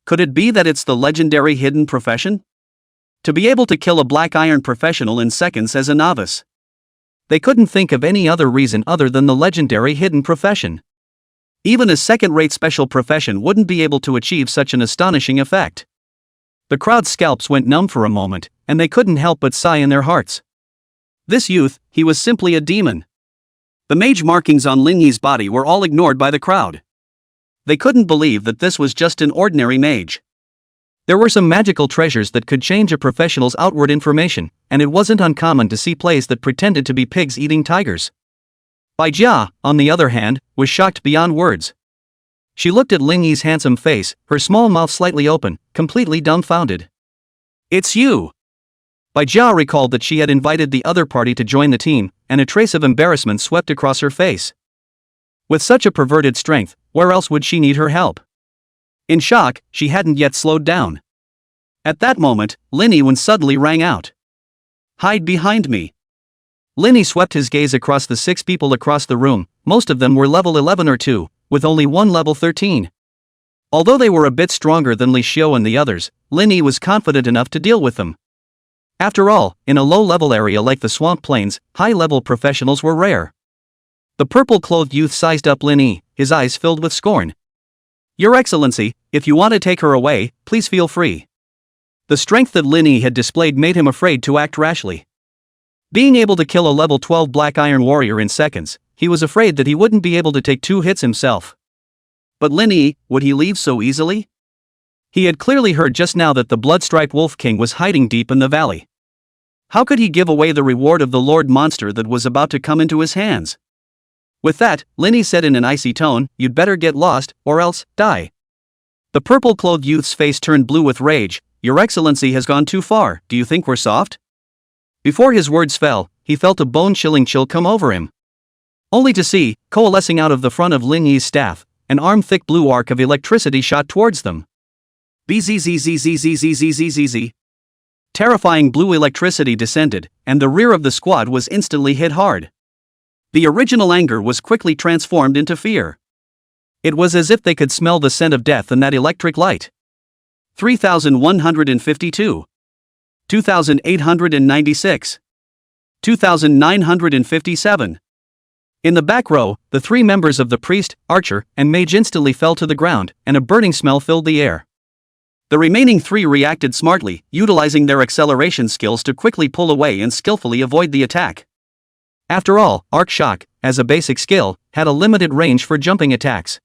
[SPEAKER 1] Could it be that it's the legendary hidden profession? To be able to kill a Black Iron professional in seconds as a novice. They couldn't think of any other reason other than the legendary hidden profession. Even a second-rate special profession wouldn't be able to achieve such an astonishing effect. The crowd's scalps went numb for a moment, and they couldn't help but sigh in their hearts. This youth, he was simply a demon. The mage markings on Lin Yi's body were all ignored by the crowd. They couldn't believe that this was just an ordinary mage. There were some magical treasures that could change a professional's outward information, and it wasn't uncommon to see plays that pretended to be pigs eating tigers. Bai Jia, on the other hand, was shocked beyond words. She looked at Lin Yi's handsome face, her small mouth slightly open, completely dumbfounded. It's you! Bai Jia recalled that she had invited the other party to join the team, and a trace of embarrassment swept across her face. With such a perverted strength, where else would she need her help? In shock, she hadn't yet slowed down. At that moment, Lin Yi suddenly rang out. Hide behind me. Lin Yi swept his gaze across the 6 people across the room. Most of them were level 11 or 2, with only one level 13. Although they were a bit stronger than Li Xiu and the others, Lin Yi was confident enough to deal with them. After all, in a low-level area like the Swamp Plains, high-level professionals were rare. The purple-clothed youth sized up Lin Yi, his eyes filled with scorn. Your Excellency, if you want to take her away, please feel free. The strength that Lin Yi had displayed made him afraid to act rashly. Being able to kill a level 12 Black Iron warrior in seconds, he was afraid that he wouldn't be able to take 2 hits himself. But Lin Yi, would he leave so easily? He had clearly heard just now that the Bloodstripe Wolf King was hiding deep in the valley. How could he give away the reward of the Lord Monster that was about to come into his hands? With that, Lin Yi said in an icy tone, "You'd better get lost, or else, die." The purple-clothed youth's face turned blue with rage. "Your Excellency has gone too far, do you think we're soft?" Before his words fell, he felt a bone-chilling chill come over him. Only to see, coalescing out of the front of Lin Yi's staff, an arm-thick blue arc of electricity shot towards them. Bzzzzzzzzzzzzzzz. Terrifying blue electricity descended, and the rear of the squad was instantly hit hard. The original anger was quickly transformed into fear. It was as if they could smell the scent of death in that electric light. 3,152. 2,896. 2,957. In the back row, the 3 members of the priest, archer, and mage instantly fell to the ground, and a burning smell filled the air. The remaining 3 reacted smartly, utilizing their acceleration skills to quickly pull away and skillfully avoid the attack. After all, Arc Shock, as a basic skill, had a limited range for jumping attacks.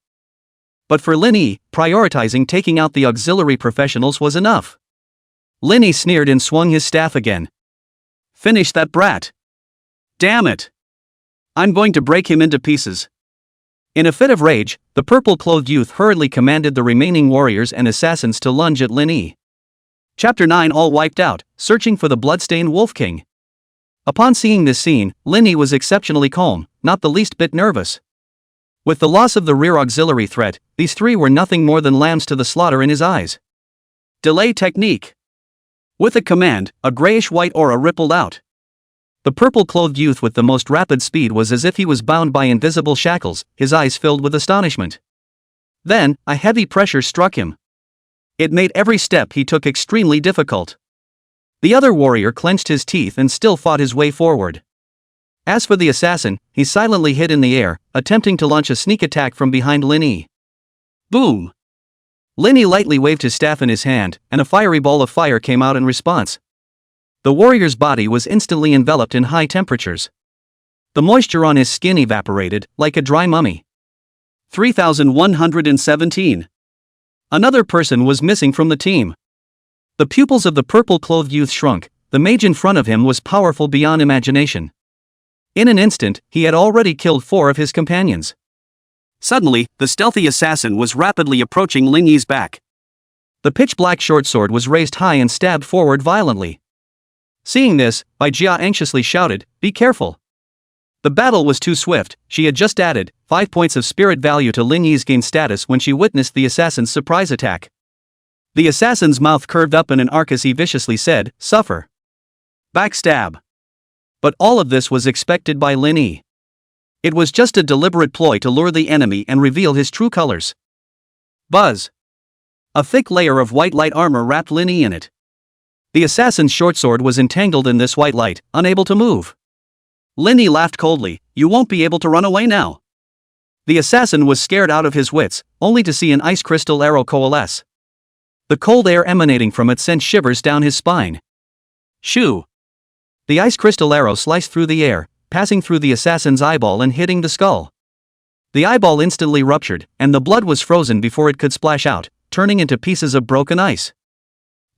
[SPEAKER 1] But for Lin Yi, prioritizing taking out the auxiliary professionals was enough. Lin Yi sneered and swung his staff again. "Finish that brat! Damn it! I'm going to break him into pieces." In a fit of rage, the purple-clothed youth hurriedly commanded the remaining warriors and assassins to lunge at Lin Yi. Chapter 9 all wiped out, searching for the bloodstained Wolf King. Upon seeing this scene, Lin Yi was exceptionally calm, not the least bit nervous. With the loss of the rear auxiliary threat, these 3 were nothing more than lambs to the slaughter in his eyes. Delay technique. With a command, a grayish-white aura rippled out. The purple-clothed youth with the most rapid speed was as if he was bound by invisible shackles, his eyes filled with astonishment. Then, a heavy pressure struck him. It made every step he took extremely difficult. The other warrior clenched his teeth and still fought his way forward. As for the assassin, he silently hid in the air, attempting to launch a sneak attack from behind Lin Yi. Boom! Lin Yi lightly waved his staff in his hand, and a fiery ball of fire came out in response. The warrior's body was instantly enveloped in high temperatures. The moisture on his skin evaporated, like a dry mummy. 3,117. Another person was missing from the team. The pupils of the purple-clothed youth shrunk. The mage in front of him was powerful beyond imagination. In an instant, he had already killed 4 of his companions. Suddenly, the stealthy assassin was rapidly approaching Lin Yi's back. The pitch-black short sword was raised high and stabbed forward violently. Seeing this, Bai Jia anxiously shouted, "Be careful." The battle was too swift. She had just added 5 points of spirit value to Lin Yi's gain status when she witnessed the assassin's surprise attack. The assassin's mouth curved up in an arc as he viciously said, "Suffer." Backstab. But all of this was expected by Lin Yi. It was just a deliberate ploy to lure the enemy and reveal his true colors. Buzz. A thick layer of white light armor wrapped Lin Yi in it. The assassin's short sword was entangled in this white light, unable to move. Lin Yi laughed coldly, "You won't be able to run away now." The assassin was scared out of his wits, only to see an ice crystal arrow coalesce. The cold air emanating from it sent shivers down his spine. Shoo! The ice crystal arrow sliced through the air, passing through the assassin's eyeball and hitting the skull. The eyeball instantly ruptured, and the blood was frozen before it could splash out, turning into pieces of broken ice.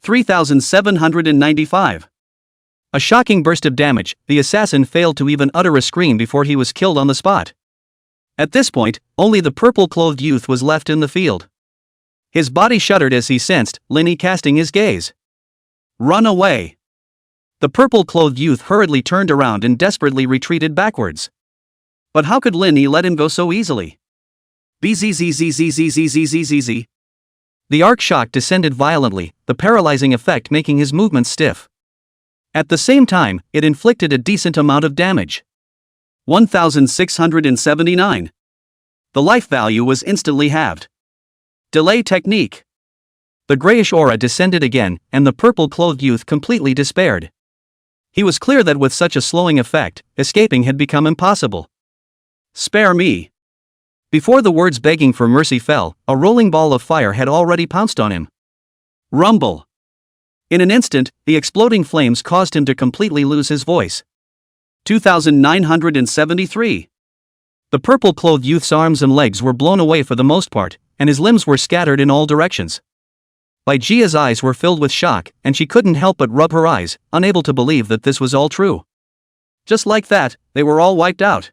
[SPEAKER 1] 3,795. A shocking burst of damage. The assassin failed to even utter a scream before he was killed on the spot. At this point, only the purple-clothed youth was left in the field. His body shuddered as he sensed Lin Yi casting his gaze. "Run away!" The purple-clothed youth hurriedly turned around and desperately retreated backwards. But how could Lin Yi let him go so easily? Bzzzzzzzzzzzzzzz. The arc shock descended violently, the paralyzing effect making his movements stiff. At the same time, it inflicted a decent amount of damage. 1,679. The life value was instantly halved. Delay technique. The grayish aura descended again, and the purple-clothed youth completely despaired. He was clear that with such a slowing effect, escaping had become impossible. "Spare me." Before the words begging for mercy fell, a rolling ball of fire had already pounced on him. Rumble. In an instant, the exploding flames caused him to completely lose his voice. 2973. The purple-clothed youth's arms and legs were blown away for the most part, and his limbs were scattered in all directions. Bai Jia's eyes were filled with shock, and she couldn't help but rub her eyes, unable to believe that this was all true. Just like that, they were all wiped out.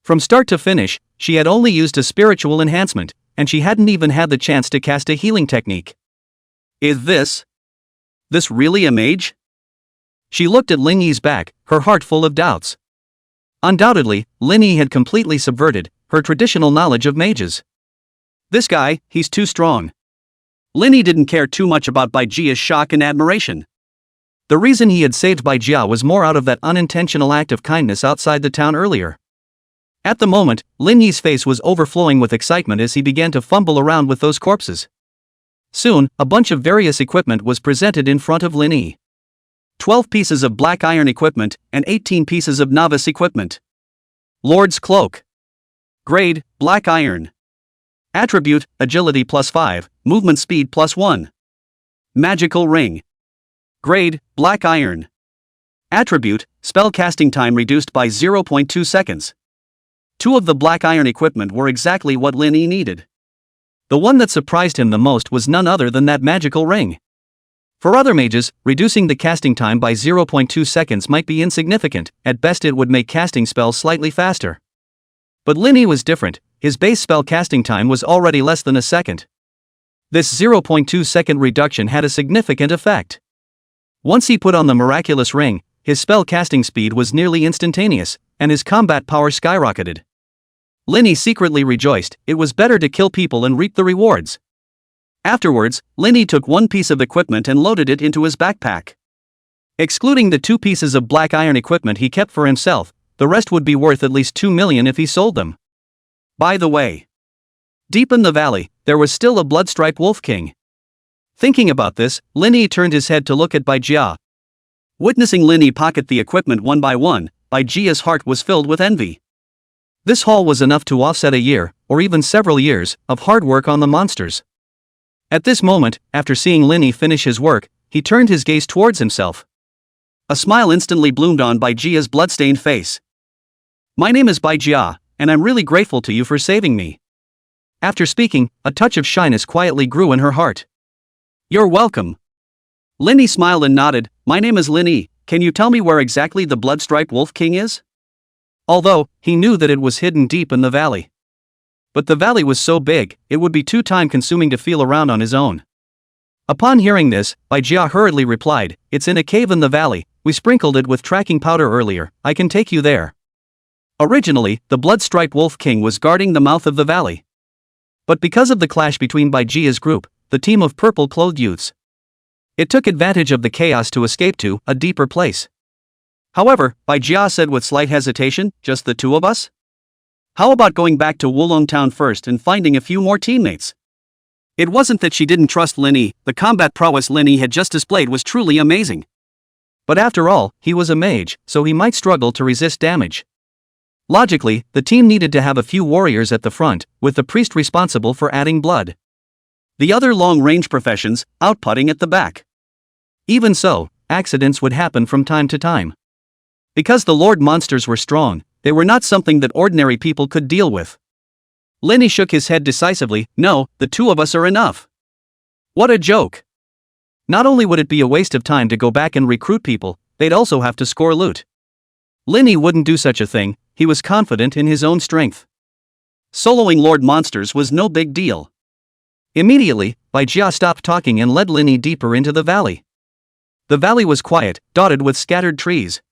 [SPEAKER 1] From start to finish, she had only used a spiritual enhancement, and she hadn't even had the chance to cast a healing technique. Is this really a mage? She looked at Lin Yi's back, her heart full of doubts. Undoubtedly, Lin Yi had completely subverted her traditional knowledge of mages. This guy, he's too strong. Lin Yi didn't care too much about Bai Jia's shock and admiration. The reason he had saved Bai Jia was more out of that unintentional act of kindness outside the town earlier. At the moment, Lin Yi's face was overflowing with excitement as he began to fumble around with those corpses. Soon, a bunch of various equipment was presented in front of Lin Yi. 12 pieces of black iron equipment, and 18 pieces of novice equipment. Lord's Cloak. Grade, black iron. Attribute, agility +5, movement speed +1. Magical ring. Grade, black iron. Attribute, spell casting time reduced by 0.2 seconds. 2 of the black iron equipment were exactly what Lin Yi needed. The one that surprised him the most was none other than that magical ring. For other mages, reducing the casting time by 0.2 seconds might be insignificant, at best it would make casting spells slightly faster. But Lin Yi was different, his base spell casting time was already less than a second. This 0.2 second reduction had a significant effect. Once he put on the miraculous ring, his spell casting speed was nearly instantaneous, and his combat power skyrocketed. Lin Yi secretly rejoiced, it was better to kill people and reap the rewards. Afterwards, Lin Yi took 1 piece of equipment and loaded it into his backpack. Excluding the 2 pieces of black iron equipment he kept for himself, the rest would be worth at least 2 million if he sold them. By the way, deep in the valley, there was still a blood-striped wolf king. Thinking about this, Lin Yi turned his head to look at Bai Jia. Witnessing Lin Yi pocket the equipment one by one, Bai Jia's heart was filled with envy. This haul was enough to offset a year, or even several years, of hard work on the monsters. At this moment, after seeing Lin Yi finish his work, he turned his gaze towards himself. A smile instantly bloomed on Bai Jia's bloodstained face. My name is Bai Jia, and I'm really grateful to you for saving me. After speaking, a touch of shyness quietly grew in her heart. You're welcome. Lin Yi smiled and nodded. My name is Lin Yi, can you tell me where exactly the blood-striped wolf king is? Although, he knew that it was hidden deep in the valley. But the valley was so big, it would be too time-consuming to feel around on his own. Upon hearing this, Bai Jia hurriedly replied, it's in a cave in the valley, we sprinkled it with tracking powder earlier, I can take you there. Originally, the blood-striped wolf king was guarding the mouth of the valley. But because of the clash between Bai Jia's group, the team of purple-clothed youths, it took advantage of the chaos to escape to a deeper place. However, Bai Jia said with slight hesitation, just the 2 of us? How about going back to Wulong Town first and finding a few more teammates? It wasn't that she didn't trust Lin Yi, the combat prowess Lin Yi had just displayed was truly amazing. But after all, he was a mage, so he might struggle to resist damage. Logically, the team needed to have a few warriors at the front, with the priest responsible for adding blood. The other long-range professions, outputting at the back. Even so, accidents would happen from time to time. Because the Lord monsters were strong, they were not something that ordinary people could deal with. Lin Yi shook his head decisively, no, the 2 of us are enough. What a joke. Not only would it be a waste of time to go back and recruit people, they'd also have to score loot. Lin Yi wouldn't do such a thing, he was confident in his own strength. Soloing Lord monsters was no big deal. Immediately, Bai Jia stopped talking and led Lin Yi deeper into the valley. The valley was quiet, dotted with scattered trees.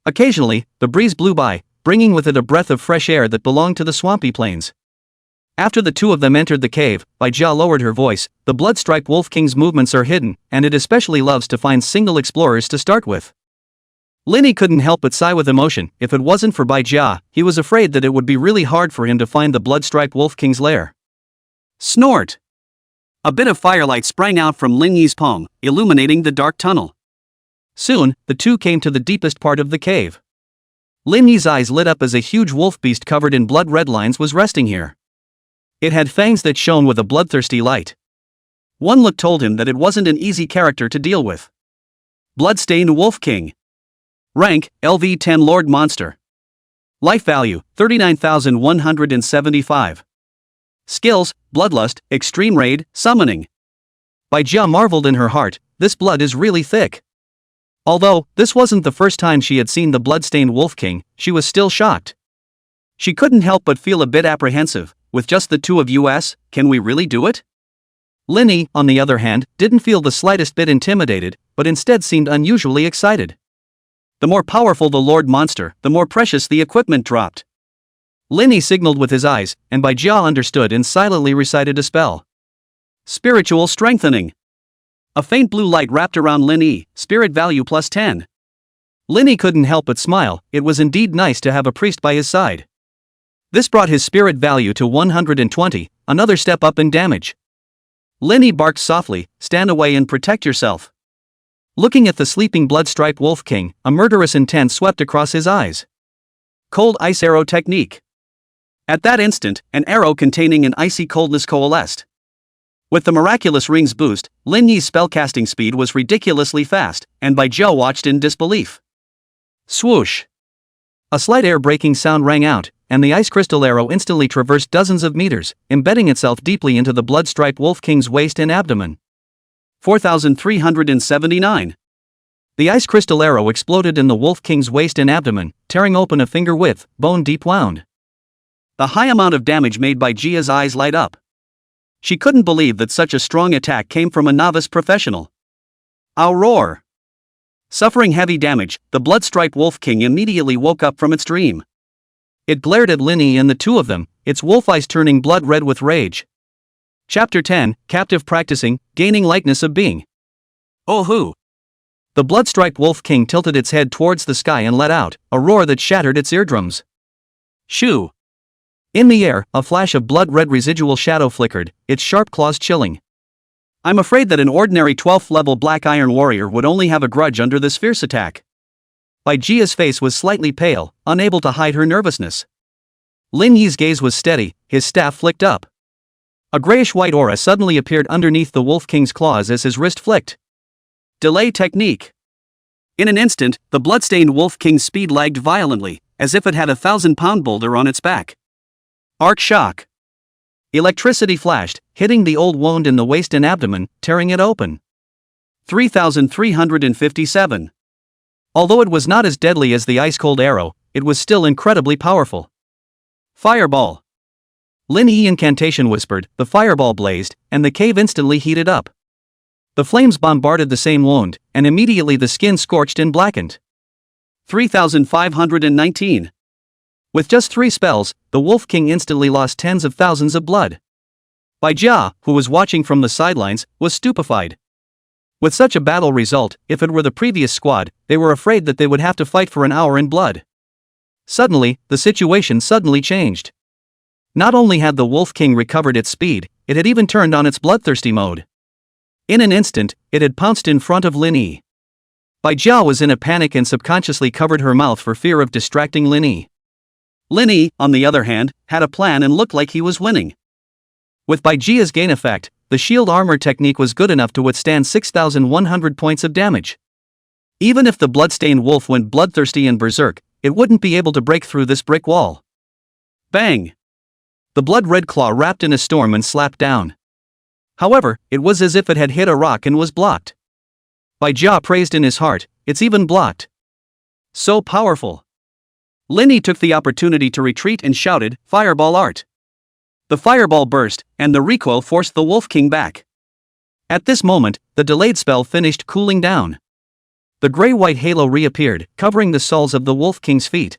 [SPEAKER 1] Occasionally, the breeze blew by, bringing with it a breath of fresh air that belonged to the swampy plains. After the 2 of them entered the cave, Bai Jia lowered her voice, the blood-striped wolf king's movements are hidden, and it especially loves to find single explorers to start with. Lin Yi couldn't help but sigh with emotion. If it wasn't for Bai Jia, he was afraid that it would be really hard for him to find the blood-striped wolf king's lair. Snort! A bit of firelight sprang out from Lin Yi's palm, illuminating the dark tunnel. Soon, the 2 came to the deepest part of the cave. Lin Yi's eyes lit up as a huge wolf beast covered in blood-red lines was resting here. It had fangs that shone with a bloodthirsty light. One look told him that it wasn't an easy character to deal with. Bloodstained Wolf King. Rank, LV10 Lord Monster. Life value, 39,175. Skills, Bloodlust, Extreme Raid, Summoning. Bai Jia marveled in her heart, this blood is really thick. Although, this wasn't the first time she had seen the bloodstained Wolf King, she was still shocked. She couldn't help but feel a bit apprehensive, with just the two of us, can we really do it? Linny, on the other hand, didn't feel the slightest bit intimidated, but instead seemed unusually excited. The more powerful the Lord Monster, the more precious the equipment dropped. Linny signaled with his eyes, and Bai Jia understood and silently recited a spell. Spiritual Strengthening. A faint blue light wrapped around Linny, spirit value plus 10. Linny couldn't help but smile, it was indeed nice to have a priest by his side. This brought his spirit value to 120, another step up in damage. Linny barked softly, stand away and protect yourself. Looking at the sleeping blood-striped Wolf King, a murderous intent swept across his eyes. Cold Ice Arrow Technique. At that instant, an arrow containing an icy coldness coalesced. With the miraculous ring's boost, Lin Yi's spellcasting speed was ridiculously fast, and Bai Jia watched in disbelief. Swoosh! A slight air-breaking sound rang out, and the ice crystal arrow instantly traversed dozens of meters, embedding itself deeply into the blood-striped Wolf King's waist and abdomen. 4,379. The ice crystal arrow exploded in the Wolf King's waist and abdomen, tearing open a finger-width, bone-deep wound. The high amount of damage made Bai Jia's eyes light up. She couldn't believe that such a strong attack came from a novice professional. Ow roar! Suffering heavy damage, the blood-striped Wolf King immediately woke up from its dream. It glared at Linny and the two of them, its wolf eyes turning blood red with rage. Chapter 10, Captive Practicing, Gaining Likeness of Being. Oh hoo! The blood-striped Wolf King tilted its head towards the sky and let out a roar that shattered its eardrums. Shoo! In the air, a flash of blood-red residual shadow flickered, its sharp claws chilling. I'm afraid that an ordinary 12th level Black Iron warrior would only have a grudge under this fierce attack. Bai Jia's face was slightly pale, unable to hide her nervousness. Lin Yi's gaze was steady, his staff flicked up. A grayish-white aura suddenly appeared underneath the Wolf King's claws as his wrist flicked. Delay Technique. In an instant, the bloodstained Wolf King's speed lagged violently, as if it had a 1,000-pound boulder on its back. Arc Shock. Electricity flashed, hitting the old wound in the waist and abdomen, tearing it open. 3,357. Although it was not as deadly as the ice-cold arrow, it was still incredibly powerful. Fireball. Lin Yi incantation whispered, the fireball blazed, and the cave instantly heated up. The flames bombarded the same wound, and immediately the skin scorched and blackened. 3,519. With just 3 spells, the Wolf King instantly lost tens of thousands of blood. Bai Jia, who was watching from the sidelines, was stupefied. With such a battle result, if it were the previous squad, they were afraid that they would have to fight for an hour in blood. Suddenly, the situation suddenly changed. Not only had the Wolf King recovered its speed, it had even turned on its bloodthirsty mode. In an instant, it had pounced in front of Lin Yi. Bai Jia was in a panic and subconsciously covered her mouth for fear of distracting Lin Yi. Lin Yi, on the other hand, had a plan and looked like he was winning. With Bai Jia's gain effect, the shield armor technique was good enough to withstand 6,100 points of damage. Even if the bloodstained wolf went bloodthirsty and berserk, it wouldn't be able to break through this brick wall. Bang! The blood-red claw wrapped in a storm and slapped down. However, it was as if it had hit a rock and was blocked. Bai Jia praised in his heart, it's even blocked. So powerful. Lin Yi took the opportunity to retreat and shouted, Fireball Art. The fireball burst, and the recoil forced the Wolf King back. At this moment, the delayed spell finished cooling down. The gray-white halo reappeared, covering the soles of the Wolf King's feet.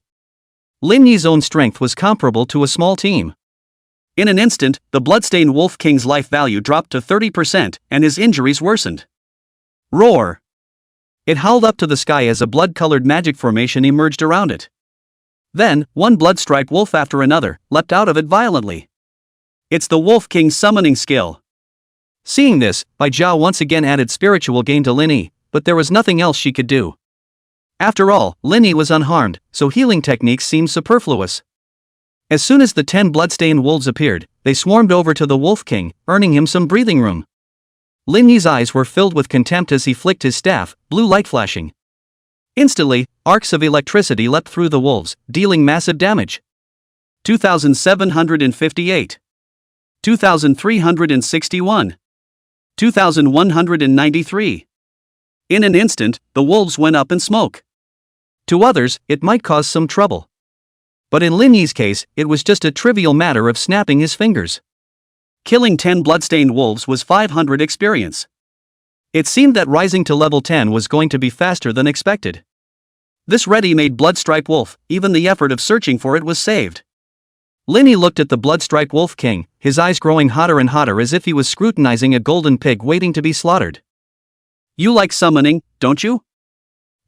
[SPEAKER 1] Lin Yi's own strength was comparable to a small team. In an instant, the bloodstained Wolf King's life value dropped to 30%, and his injuries worsened. Roar! It howled up to the sky as a blood-colored magic formation emerged around it. Then, one blood-striped wolf after another leapt out of it violently. It's the Wolf King's summoning skill. Seeing this, Bai Jia once again added spiritual gain to Lin Yi, but there was nothing else she could do. After all, Lin Yi was unharmed, so healing techniques seemed superfluous. As soon as the 10 bloodstained wolves appeared, they swarmed over to the Wolf King, earning him some breathing room. Lin Yi's eyes were filled with contempt as he flicked his staff, blue light flashing. Instantly, arcs of electricity leapt through the wolves, dealing massive damage. 2,758. 2,361. 2,193. In an instant, the wolves went up in smoke. To others, it might cause some trouble. But in Lin Yi's case, it was just a trivial matter of snapping his fingers. Killing 10 bloodstained wolves was 500 experience. It seemed that rising to level 10 was going to be faster than expected. This ready-made bloodstripe wolf, even the effort of searching for it was saved. Lin Yi looked at the bloodstripe wolf king, his eyes growing hotter and hotter as if he was scrutinizing a golden pig waiting to be slaughtered. You like summoning, don't you?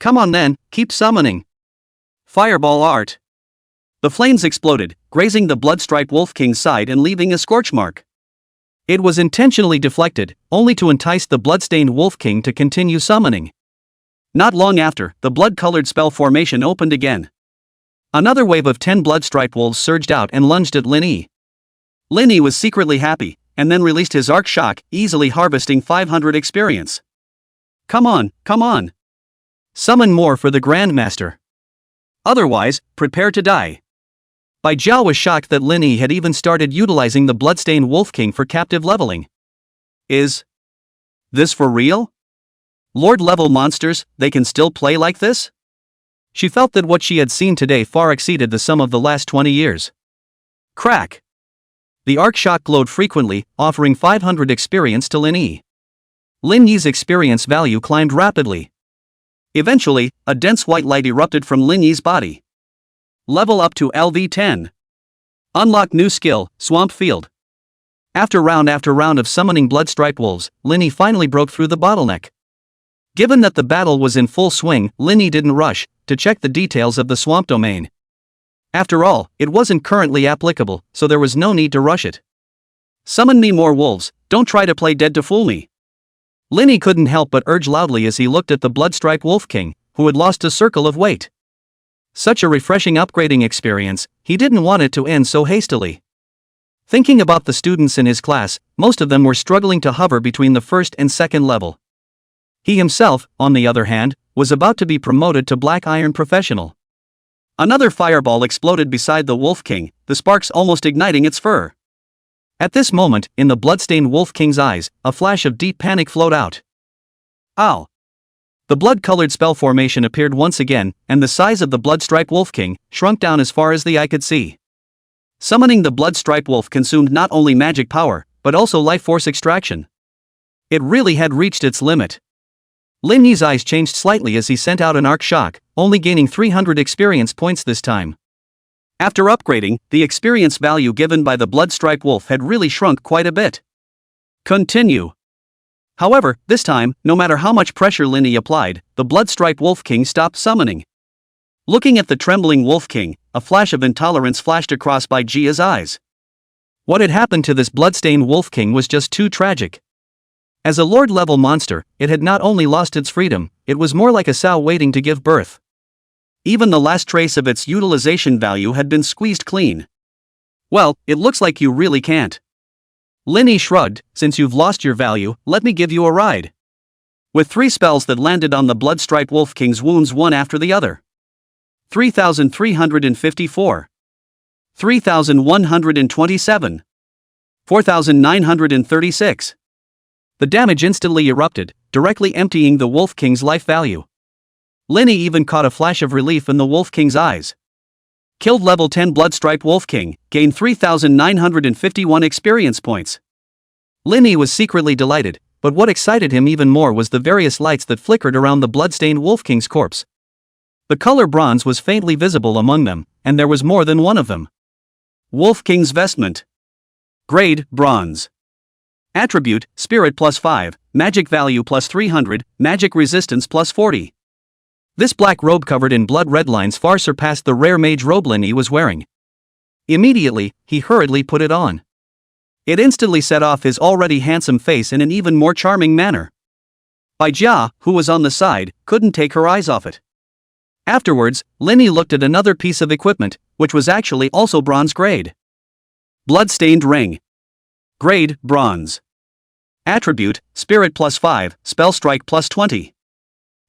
[SPEAKER 1] Come on then, keep summoning. Fireball art. The flames exploded, grazing the bloodstripe wolf king's side and leaving a scorch mark. It was intentionally deflected, only to entice the bloodstained wolf king to continue summoning. Not long after, the blood-colored spell formation opened again. Another wave of 10 bloodstripe wolves surged out and lunged at Lin Yi. Lin Yi was secretly happy, and then released his arc shock, easily harvesting 500 experience. Come on, come on. Summon more for the Grandmaster. Otherwise, prepare to die. Bai Jiao was shocked that Lin Yi had even started utilizing the bloodstained wolf king for captive leveling. Is this for real? Lord-level monsters, they can still play like this? She felt that what she had seen today far exceeded the sum of the last 20 years. Crack! The arc shock glowed frequently, offering 500 experience to Lin Yi. Lin Yi's experience value climbed rapidly. Eventually, a dense white light erupted from Lin Yi's body. Level up to LV10. Unlock new skill, Swamp Field. After round of summoning bloodstripe wolves, Lin Yi finally broke through the bottleneck. Given that the battle was in full swing, Lin Yi didn't rush to check the details of the swamp domain. After all, it wasn't currently applicable, so there was no need to rush it. Summon me more wolves, don't try to play dead to fool me. Lin Yi couldn't help but urge loudly as he looked at the bloodstripe wolf king, who had lost a circle of weight. Such a refreshing upgrading experience, he didn't want it to end so hastily. Thinking about the students in his class, most of them were struggling to hover between the first and second level. He himself, on the other hand, was about to be promoted to Black Iron Professional. Another fireball exploded beside the Wolf King, the sparks almost igniting its fur. At this moment, in the bloodstained Wolf King's eyes, a flash of deep panic flowed out. Ow! The blood-colored spell formation appeared once again, and the size of the bloodstripe Wolf King shrunk down as far as the eye could see. Summoning the bloodstripe wolf consumed not only magic power, but also life force extraction. It really had reached its limit. Lin Yi's eyes changed slightly as he sent out an arc shock, only gaining 300 experience points this time. After upgrading, the experience value given by the bloodstripe wolf had really shrunk quite a bit. Continue. However, this time, no matter how much pressure Lin Yi applied, the bloodstripe wolf king stopped summoning. Looking at the trembling wolf king, a flash of intolerance flashed across Bai Jia's eyes. What had happened to this bloodstained wolf king was just too tragic. As a lord-level monster, it had not only lost its freedom, it was more like a sow waiting to give birth. Even the last trace of its utilization value had been squeezed clean. Well, it looks like you really can't. Lin Yi shrugged, since you've lost your value, let me give you a ride. With 3 spells that landed on the bloodstripe wolf king's wounds one after the other. 3,354. 3,127. 4,936. The damage instantly erupted, directly emptying the Wolf King's life value. Lin Yi even caught a flash of relief in the Wolf King's eyes. Killed level 10 Bloodstripe Wolf King, gained 3,951 experience points. Lin Yi was secretly delighted, but what excited him even more was the various lights that flickered around the bloodstained Wolf King's corpse. The color bronze was faintly visible among them, and there was more than one of them. Wolf King's vestment. Grade, bronze. Attribute, spirit +5, magic value +300, magic resistance +40. This black robe covered in blood red lines far surpassed the rare mage robe Lin Yi was wearing. Immediately, he hurriedly put it on. It instantly set off his already handsome face in an even more charming manner. Bai Jia, who was on the side, couldn't take her eyes off it. Afterwards, Lin Yi looked at another piece of equipment, which was actually also bronze grade. Bloodstained ring. Grade, bronze. Attribute, spirit +5, spell strike +20.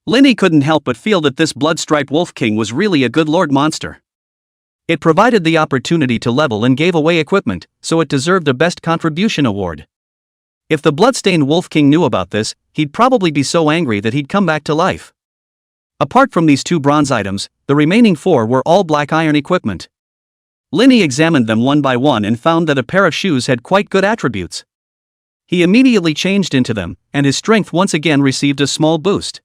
[SPEAKER 1] Linny couldn't help but feel that this blood-striped wolf king was really a good lord monster. It provided the opportunity to level and gave away equipment, so it deserved a Best Contribution award. If the bloodstained wolf king knew about this, he'd probably be so angry that he'd come back to life. Apart from these 2 bronze items, the remaining 4 were all black iron equipment. Linny examined them one by one and found that a pair of shoes had quite good attributes. He immediately changed into them, and his strength once again received a small boost.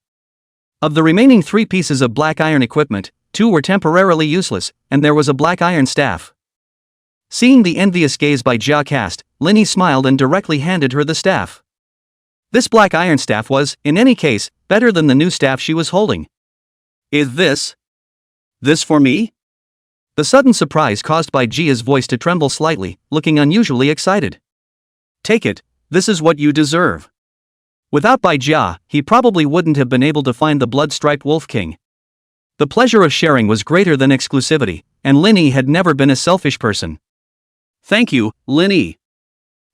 [SPEAKER 1] Of the remaining 3 pieces of black iron equipment, 2 were temporarily useless, and there was a black iron staff. Seeing the envious gaze by Jia cast, Linny smiled and directly handed her the staff. This black iron staff was, in any case, better than the new staff she was holding. Is this for me? The sudden surprise caused by Jia's voice to tremble slightly, looking unusually excited. Take it, this is what you deserve. Without Bai Jia, he probably wouldn't have been able to find the blood-striped wolf king. The pleasure of sharing was greater than exclusivity, and Linny had never been a selfish person. Thank you, Linny.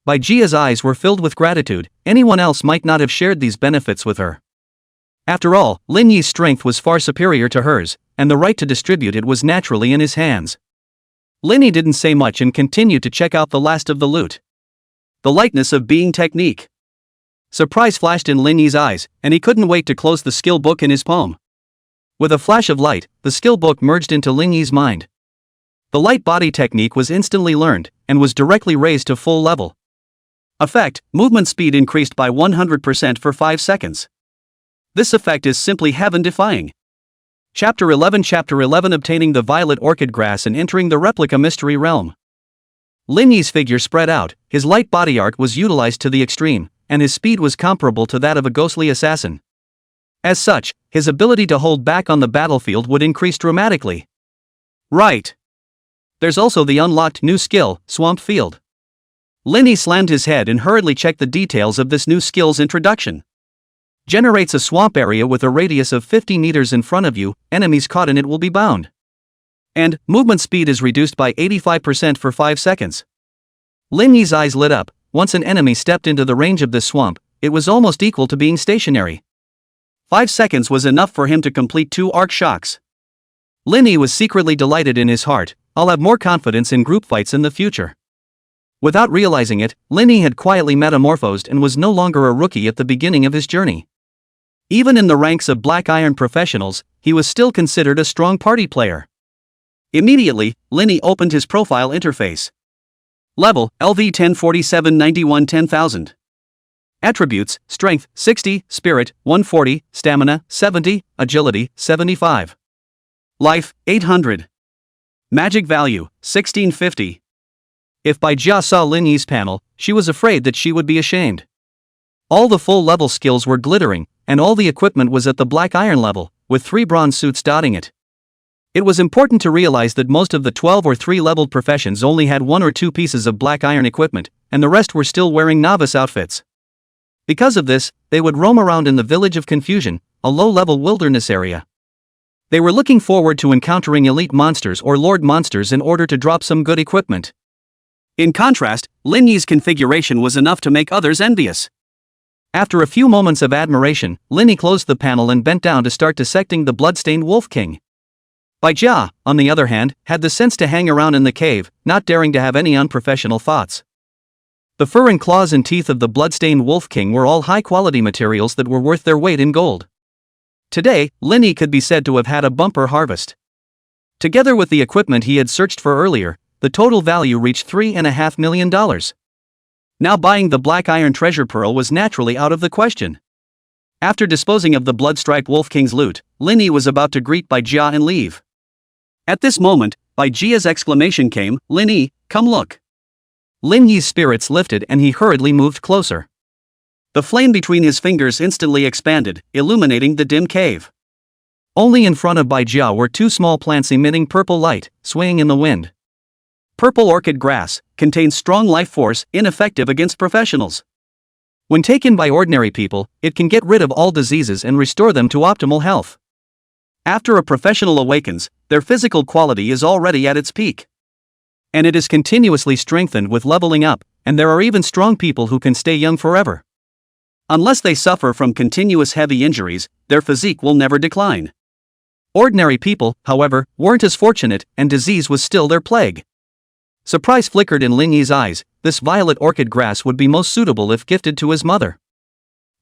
[SPEAKER 1] Bai Jia's eyes were filled with gratitude. Anyone else might not have shared these benefits with her. After all, Lin Yi's strength was far superior to hers, and the right to distribute it was naturally in his hands. Linny didn't say much and continued to check out the last of the loot. The lightness of being technique. Surprise flashed in Lin Yi's eyes, and he couldn't wait to close the skill book in his palm. With a flash of light, the skill book merged into Lin Yi's mind. The light body technique was instantly learned, and was directly raised to full level. Effect: movement speed increased by 100% for 5 seconds. This effect is simply heaven-defying. Chapter 11 Obtaining the Violet Orchid Grass and Entering the Replica Mystery Realm. Lin Yi's figure spread out, his light body art was utilized to the extreme, and his speed was comparable to that of a ghostly assassin. As such, his ability to hold back on the battlefield would increase dramatically. Right. There's also the unlocked new skill, Swamp Field. Lin Yi slammed his head and hurriedly checked the details of this new skill's introduction. Generates a swamp area with a radius of 50 meters in front of you, enemies caught in it will be bound. And, movement speed is reduced by 85% for 5 seconds. Lin Yi's eyes lit up. Once an enemy stepped into the range of this swamp, it was almost equal to being stationary. 5 seconds was enough for him to complete 2 arc shocks. Lin Yi was secretly delighted in his heart. I'll have more confidence in group fights in the future. Without realizing it, Lin Yi had quietly metamorphosed and was no longer a rookie at the beginning of his journey. Even in the ranks of Black Iron professionals, he was still considered a strong party player. Immediately, Lin Yi opened his profile interface. Level, LV 1047 91 10,000. Attributes, Strength, 60, Spirit, 140, Stamina, 70, Agility, 75. Life, 800. Magic value, 1650. If Bai Jia saw Lin Yi's panel, she was afraid that she would be ashamed. All the full-level skills were glittering, and all the equipment was at the Black Iron level, with 3 bronze suits dotting it. It was important to realize that most of the 12 or 3-leveled professions only had 1 or 2 pieces of Black Iron equipment, and the rest were still wearing novice outfits. Because of this, they would roam around in the Village of Confusion, a low-level wilderness area. They were looking forward to encountering elite monsters or lord monsters in order to drop some good equipment. In contrast, Lin Yi's configuration was enough to make others envious. After a few moments of admiration, Lin Yi closed the panel and bent down to start dissecting the bloodstained wolf king. Bai Jia, on the other hand, had the sense to hang around in the cave, not daring to have any unprofessional thoughts. The fur and claws and teeth of the bloodstained wolf king were all high-quality materials that were worth their weight in gold. Today, Lin Yi could be said to have had a bumper harvest. Together with the equipment he had searched for earlier, the total value reached $3.5 million. Now buying the Black Iron treasure pearl was naturally out of the question. After disposing of the blood-striped wolf king's loot, Lin Yi was about to greet Bai Jia and leave. At this moment, Bai Jia's exclamation came, "Lin Yi, come look." Lin Yi's spirits lifted and he hurriedly moved closer. The flame between his fingers instantly expanded, illuminating the dim cave. Only in front of Bai Jia were 2 small plants emitting purple light, swaying in the wind. Purple orchid grass contains strong life force, ineffective against professionals. When taken by ordinary people, it can get rid of all diseases and restore them to optimal health. After a professional awakens, their physical quality is already at its peak. And it is continuously strengthened with leveling up, and there are even strong people who can stay young forever. Unless they suffer from continuous heavy injuries, their physique will never decline. Ordinary people, however, weren't as fortunate, and disease was still their plague. Surprise flickered in Lin Yi's eyes. This violet orchid grass would be most suitable if gifted to his mother.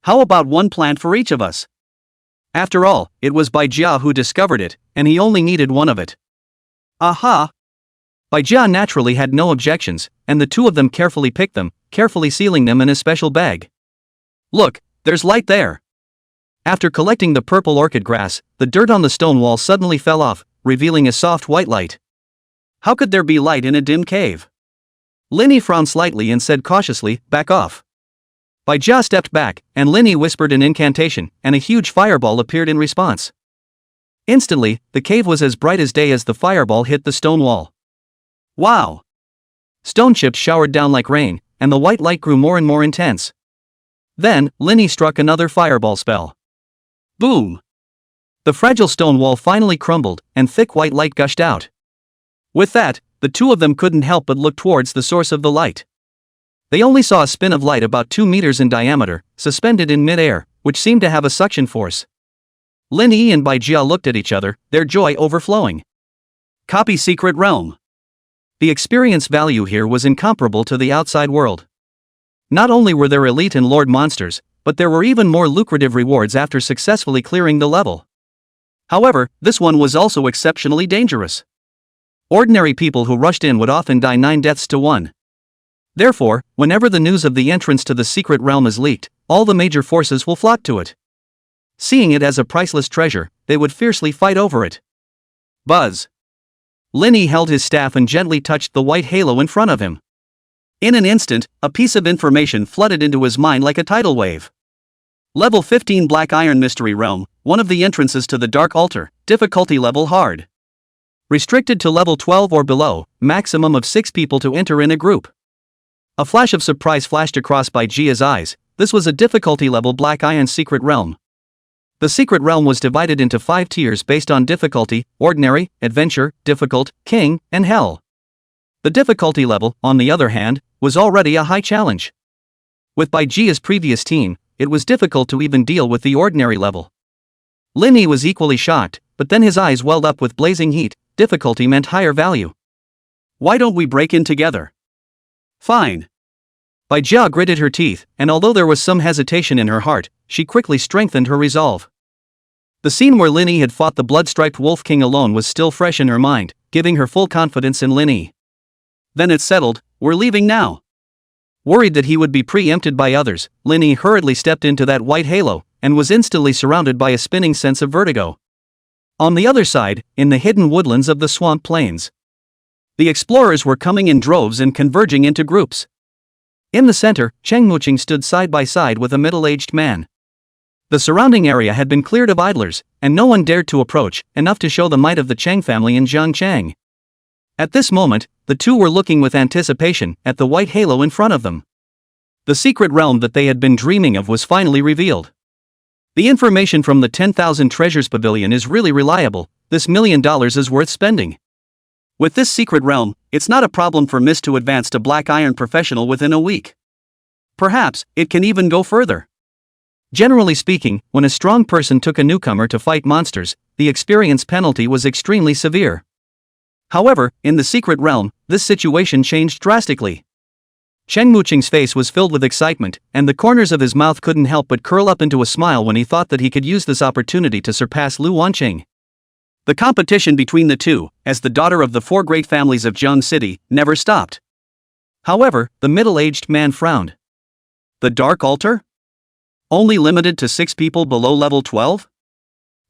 [SPEAKER 1] How about one plant for each of us? After all, it was Bai Jia who discovered it, and he only needed one of it. Aha! Bai Jia naturally had no objections, and the two of them carefully picked them, carefully sealing them in a special bag. Look, there's light there. After collecting the purple orchid grass, the dirt on the stone wall suddenly fell off, revealing a soft white light. How could there be light in a dim cave? Lin Yi frowned slightly and said cautiously, "Back off." Bai Jia stepped back, and Lin Yi whispered an incantation, and a huge fireball appeared in response. Instantly, the cave was as bright as day as the fireball hit the stone wall. Wow! Stone chips showered down like rain, and the white light grew more and more intense. Then, Lin Yi struck another fireball spell. Boom! The fragile stone wall finally crumbled, and thick white light gushed out. With that, the two of them couldn't help but look towards the source of the light. They only saw a spin of light about 2 meters in diameter, suspended in mid-air, which seemed to have a suction force. Lin Yi and Bai Jia looked at each other, their joy overflowing. Copy Secret Realm. The experience value here was incomparable to the outside world. Not only were there elite and lord monsters, but there were even more lucrative rewards after successfully clearing the level. However, this one was also exceptionally dangerous. Ordinary people who rushed in would often die 9 deaths to 1. Therefore, whenever the news of the entrance to the secret realm is leaked, all the major forces will flock to it. Seeing it as a priceless treasure, they would fiercely fight over it. Buzz! Lin Yi held his staff and gently touched the white halo in front of him. In an instant, a piece of information flooded into his mind like a tidal wave. Level 15 Black Iron Mystery Realm, one of the entrances to the Dark Altar, difficulty level hard. Restricted to level 12 or below, maximum of 6 people to enter in a group. A flash of surprise flashed across Bai Jia's eyes. This was a difficulty level Black Iron Secret Realm. The Secret Realm was divided into 5 tiers based on difficulty: Ordinary, Adventure, Difficult, King, and Hell. The difficulty level, on the other hand, was already a high challenge. With Bai Jia's previous team, it was difficult to even deal with the ordinary level. Lin Yi was equally shocked, but then his eyes welled up with blazing heat. Difficulty meant higher value. Why don't we break in together? Fine. Bai Jia gritted her teeth, and although there was some hesitation in her heart, she quickly strengthened her resolve. The scene where Lin Yi had fought the blood-striped Wolf King alone was still fresh in her mind, giving her full confidence in Lin Yi. Then it's settled, we're leaving now. Worried that he would be preempted by others, Lin Yi hurriedly stepped into that white halo, and was instantly surrounded by a spinning sense of vertigo. On the other side, in the hidden woodlands of the swamp plains, the explorers were coming in droves and converging into groups. In the center, Cheng Muqing stood side by side with a middle-aged man. The surrounding area had been cleared of idlers, and no one dared to approach, enough to show the might of the Cheng family in Zhangchang. At this moment, the two were looking with anticipation at the white halo in front of them. The secret realm that they had been dreaming of was finally revealed. The information from the 10,000 Treasures Pavilion is really reliable. This $1 million is worth spending. With this secret realm, it's not a problem for Miss to advance to Black Iron Professional within a week. Perhaps, it can even go further. Generally speaking, when a strong person took a newcomer to fight monsters, the experience penalty was extremely severe. However, in the secret realm, this situation changed drastically. Cheng Muqing's face was filled with excitement, and the corners of his mouth couldn't help but curl up into a smile when he thought that he could use this opportunity to surpass Lu Wanqing. The competition between the two, as the daughter of the 4 great families of Jiang City, never stopped. However, the middle-aged man frowned. The Dark Altar? Only limited to 6 people below level 12?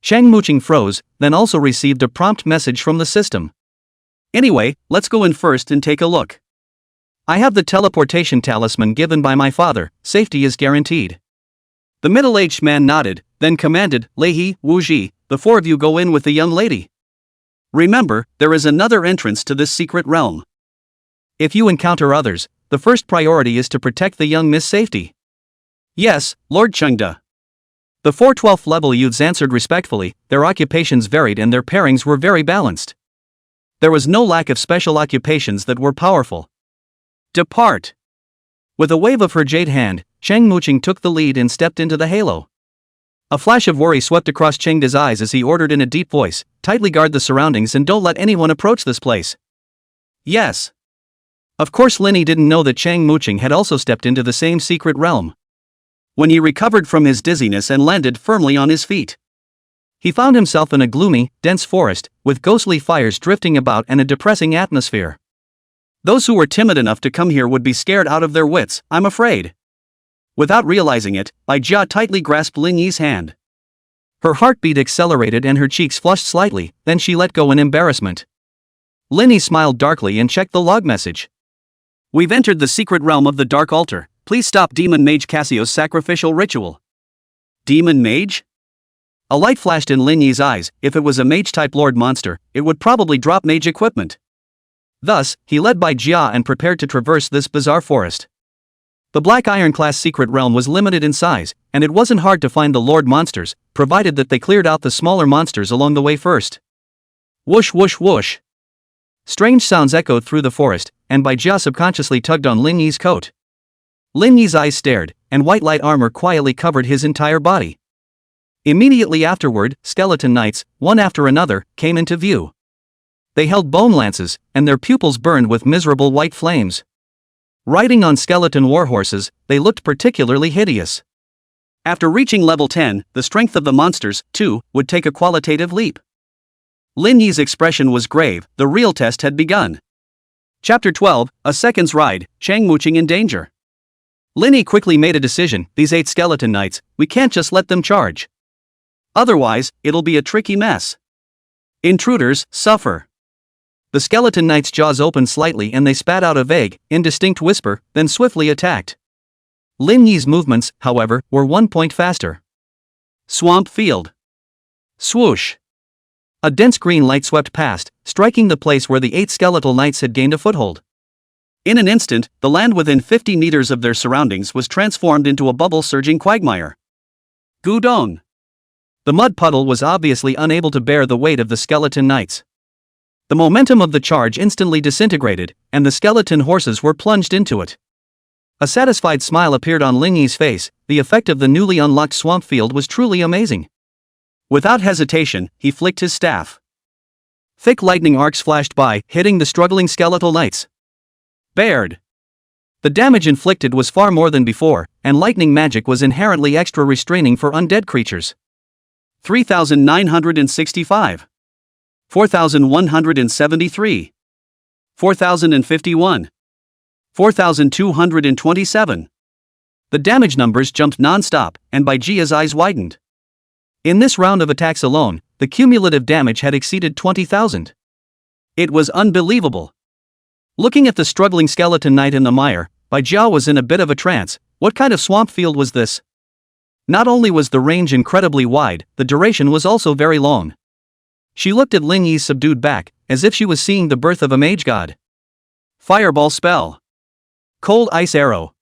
[SPEAKER 1] Cheng Muqing froze, then also received a prompt message from the system. Anyway, let's go in first and take a look. I have the teleportation talisman given by my father, safety is guaranteed. The middle-aged man nodded, then commanded, Leihe, Wu Ji, the 4 of you go in with the young lady. Remember, there is another entrance to this secret realm. If you encounter others, the first priority is to protect the young Miss safety. Yes, Lord Chengda. The 4 12th level youths answered respectfully. Their occupations varied and their pairings were very balanced. There was no lack of special occupations that were powerful. Depart! With a wave of her jade hand, Chang Muqing took the lead and stepped into the halo. A flash of worry swept across Chengda's eyes as he ordered in a deep voice, "Tightly guard the surroundings and don't let anyone approach this place." Yes. Of course, Linny didn't know that Chang Muqing had also stepped into the same secret realm. When he recovered from his dizziness and landed firmly on his feet, he found himself in a gloomy, dense forest, with ghostly fires drifting about and a depressing atmosphere. Those who were timid enough to come here would be scared out of their wits, I'm afraid. Without realizing it, Bai Jia tightly grasped Lin Yi's hand. Her heartbeat accelerated and her cheeks flushed slightly, then she let go in embarrassment. Lin Yi smiled darkly and checked the log message. "We've entered the secret realm of the Dark Altar. Please stop Demon Mage Casio's sacrificial ritual." Demon Mage? A light flashed in Lin Yi's eyes. If it was a mage-type lord monster, it would probably drop mage equipment. Thus, he led Bai Jia and prepared to traverse this bizarre forest. The Black Iron class secret realm was limited in size, and it wasn't hard to find the lord monsters, provided that they cleared out the smaller monsters along the way first. Whoosh whoosh whoosh. Strange sounds echoed through the forest, and Bai Jia subconsciously tugged on Lin Yi's coat. Lin Yi's eyes stared, and white light armor quietly covered his entire body. Immediately afterward, skeleton knights, one after another, came into view. They held bone lances, and their pupils burned with miserable white flames. Riding on skeleton warhorses, they looked particularly hideous. After reaching level 10, the strength of the monsters, too, would take a qualitative leap. Lin Yi's expression was grave. The real test had begun. Chapter 12, A Second's Ride, Chang Muqing in Danger. Lin Yi quickly made a decision. These 8 skeleton knights, we can't just let them charge. Otherwise, it'll be a tricky mess. Intruders, suffer. The skeleton knight's jaws opened slightly and they spat out a vague, indistinct whisper, then swiftly attacked. Lin Yi's movements, however, were 1 point faster. Swamp Field. Swoosh. A dense green light swept past, striking the place where the 8 skeletal knights had gained a foothold. In an instant, the land within 50 meters of their surroundings was transformed into a bubble-surging quagmire. Gudong. The mud puddle was obviously unable to bear the weight of the skeleton knights. The momentum of the charge instantly disintegrated, and the skeleton horses were plunged into it. A satisfied smile appeared on Lin Yi's face. The effect of the newly unlocked swamp field was truly amazing. Without hesitation, he flicked his staff. Thick lightning arcs flashed by, hitting the struggling skeletal knights. Bared. The damage inflicted was far more than before, and lightning magic was inherently extra restraining for undead creatures. 3,965. 4,173. 4,051. 4,227. The damage numbers jumped non-stop, and Bai Jia's eyes widened. In this round of attacks alone, the cumulative damage had exceeded 20,000. It was unbelievable. Looking at the struggling skeleton knight in the mire, Bai Jia was in a bit of a trance. What kind of swamp field was this? Not only was the range incredibly wide, the duration was also very long. She looked at Lin Yi's subdued back, as if she was seeing the birth of a mage god. Fireball spell. Cold ice arrow.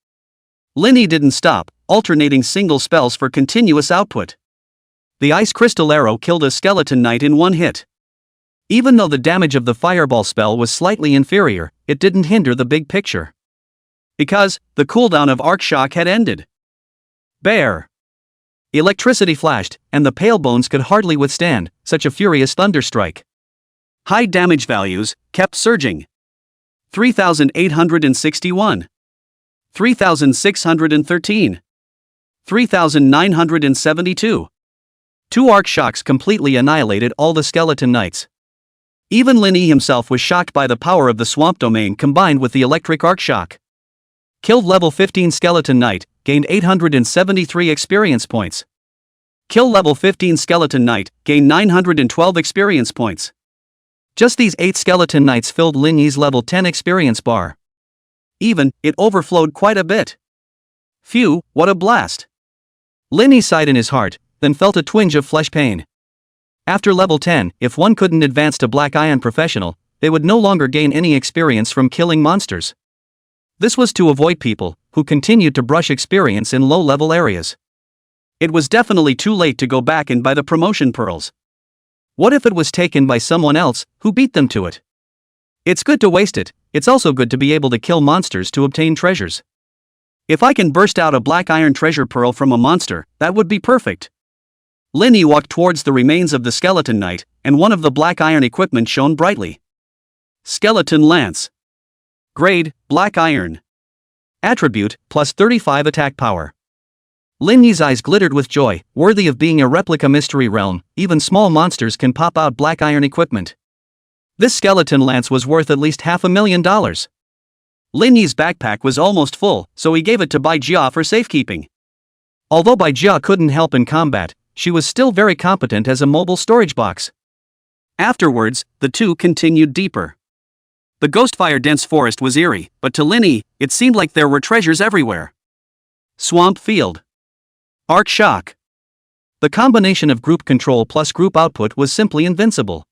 [SPEAKER 1] Lin Yi didn't stop, alternating single spells for continuous output. The ice crystal arrow killed a skeleton knight in 1 hit. Even though the damage of the fireball spell was slightly inferior, it didn't hinder the big picture. Because, the cooldown of arc shock had ended. Bear. Electricity flashed, and the pale bones could hardly withstand such a furious thunderstrike. High damage values kept surging. 3,861. 3,613. 3,972. 2 arc shocks completely annihilated all the skeleton knights. Even Lin Yi himself was shocked by the power of the swamp domain combined with the electric arc shock. Killed level 15 skeleton knight, gained 873 experience points. Kill level 15 skeleton knight, gained 912 experience points. Just these 8 skeleton knights filled Lin Yi's level 10 experience bar. Even, it overflowed quite a bit. Phew, what a blast. Lin Yi sighed in his heart, then felt a twinge of flesh pain. After level 10, if one couldn't advance to Black Iron Professional, they would no longer gain any experience from killing monsters. This was to avoid people who continued to brush experience in low-level areas. It was definitely too late to go back and buy the promotion pearls. What if it was taken by someone else who beat them to it? It's good to waste it, it's also good to be able to kill monsters to obtain treasures. If I can burst out a black iron treasure pearl from a monster, that would be perfect. Lin Yi walked towards the remains of the skeleton knight, and one of the black iron equipment shone brightly. Skeleton lance. Grade, black iron. Attribute, plus 35 attack power. Lin Yi's eyes glittered with joy, worthy of being a replica mystery realm. Even small monsters can pop out black iron equipment. This skeleton lance was worth at least $500,000. Lin Yi's backpack was almost full, so he gave it to Bai Jia for safekeeping. Although Bai Jia couldn't help in combat, she was still very competent as a mobile storage box. Afterwards, the two continued deeper. The ghostfire-dense forest was eerie, but to Lin Yi, it seemed like there were treasures everywhere. Swamp field. Arc shock. The combination of group control plus group output was simply invincible.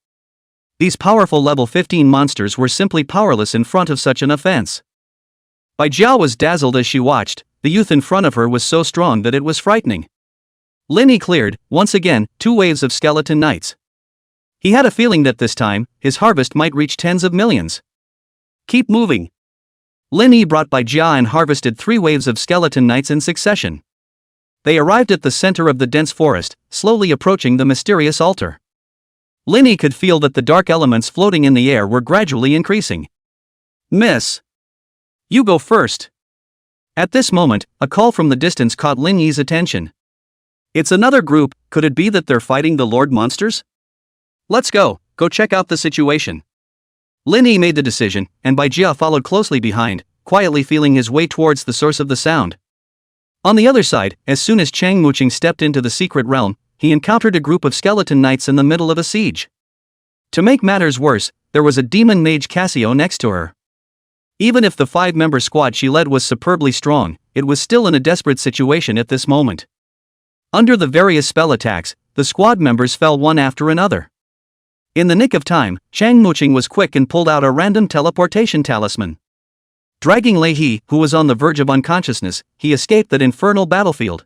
[SPEAKER 1] These powerful level 15 monsters were simply powerless in front of such an offense. Bai Jia was dazzled as she watched. The youth in front of her was so strong that it was frightening. Lin Yi cleared, once again, 2 waves of skeleton knights. He had a feeling that this time, his harvest might reach tens of millions. Keep moving. Lin Yi brought Bai Jia and harvested 3 waves of skeleton knights in succession. They arrived at the center of the dense forest, slowly approaching the mysterious altar. Lin Yi could feel that the dark elements floating in the air were gradually increasing. Miss. You go first. At this moment, a call from the distance caught Lin Yi's attention. It's another group. Could it be that they're fighting the Lord Monsters? Let's go check out the situation. Lin Yi made the decision, and Bai Jia followed closely behind, quietly feeling his way towards the source of the sound. On the other side, as soon as Chang Muqing stepped into the secret realm, he encountered a group of skeleton knights in the middle of a siege. To make matters worse, there was a demon mage Casio next to her. Even if the 5-member squad she led was superbly strong, it was still in a desperate situation at this moment. Under the various spell attacks, the squad members fell one after another. In the nick of time, Chang Muqing was quick and pulled out a random teleportation talisman. Dragging Lei He, who was on the verge of unconsciousness, he escaped that infernal battlefield.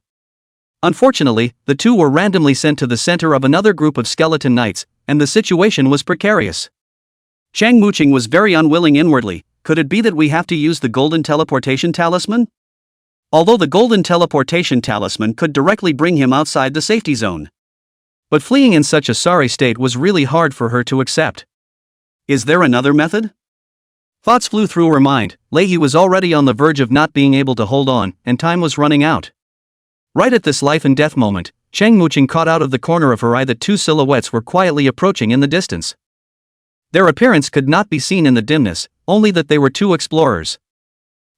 [SPEAKER 1] Unfortunately, the two were randomly sent to the center of another group of skeleton knights, and the situation was precarious. Chang Muqing was very unwilling inwardly. Could it be that we have to use the golden teleportation talisman? Although the golden teleportation talisman could directly bring him outside the safety zone. But fleeing in such a sorry state was really hard for her to accept. Is there another method? Thoughts flew through her mind. Lei He was already on the verge of not being able to hold on, and time was running out. Right at this life and death moment, Chang Muqing caught out of the corner of her eye that 2 silhouettes were quietly approaching in the distance. Their appearance could not be seen in the dimness, only that they were 2 explorers.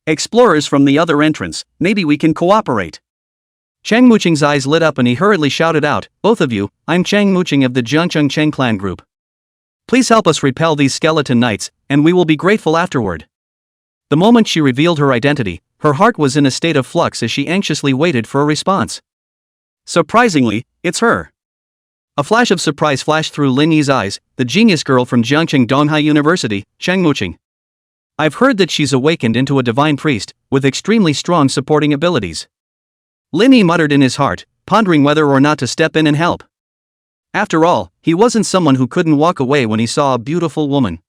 [SPEAKER 1] Explorers from the other entrance, maybe we can cooperate. Chang Muqing's eyes lit up and he hurriedly shouted out, "Both of you, I'm Chang Muqing of the Jiangcheng Cheng clan group. Please help us repel these skeleton knights, and we will be grateful afterward." The moment she revealed her identity, her heart was in a state of flux as she anxiously waited for a response. Surprisingly, it's her. A flash of surprise flashed through Lin Yi's eyes, the genius girl from Jiangcheng Donghai University, Chang Muqing. I've heard that she's awakened into a divine priest, with extremely strong supporting abilities. Lin Yi muttered in his heart, pondering whether or not to step in and help. After all, he wasn't someone who couldn't walk away when he saw a beautiful woman.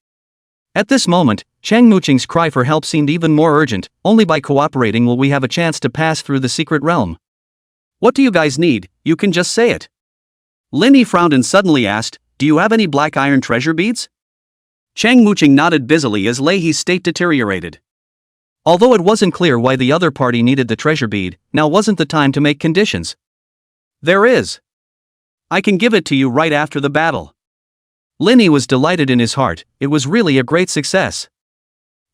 [SPEAKER 1] At this moment, Chang Muqing's cry for help seemed even more urgent. Only by cooperating will we have a chance to pass through the secret realm. What do you guys need? You can just say it. Lin Yi frowned and suddenly asked, do you have any black iron treasure beads? Chang Muqing nodded busily as Lei He's state deteriorated. Although it wasn't clear why the other party needed the treasure bead, now wasn't the time to make conditions. There is. I can give it to you right after the battle. Lin Yi was delighted in his heart. It was really a great success.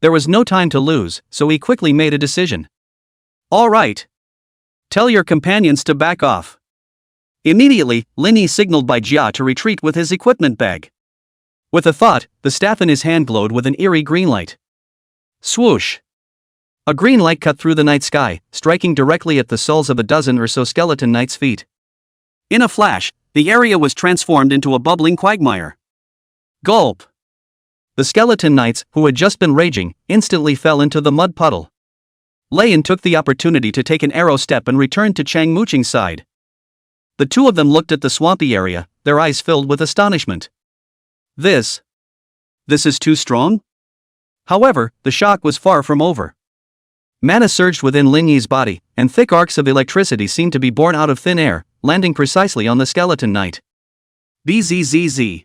[SPEAKER 1] There was no time to lose, so he quickly made a decision. All right. Tell your companions to back off. Immediately, Lin Yi signaled Bai Jia to retreat with his equipment bag. With a thought, the staff in his hand glowed with an eerie green light. Swoosh! A green light cut through the night sky, striking directly at the soles of a dozen or so skeleton knights' feet. In a flash, the area was transformed into a bubbling quagmire. Gulp! The skeleton knights, who had just been raging, instantly fell into the mud puddle. Lei Yan took the opportunity to take an arrow step and returned to Chang Muqing's side. The two of them looked at the swampy area, their eyes filled with astonishment. This is too strong? However, the shock was far from over. Mana surged within Lin Yi's body, and thick arcs of electricity seemed to be born out of thin air, landing precisely on the skeleton knight. Bzzz.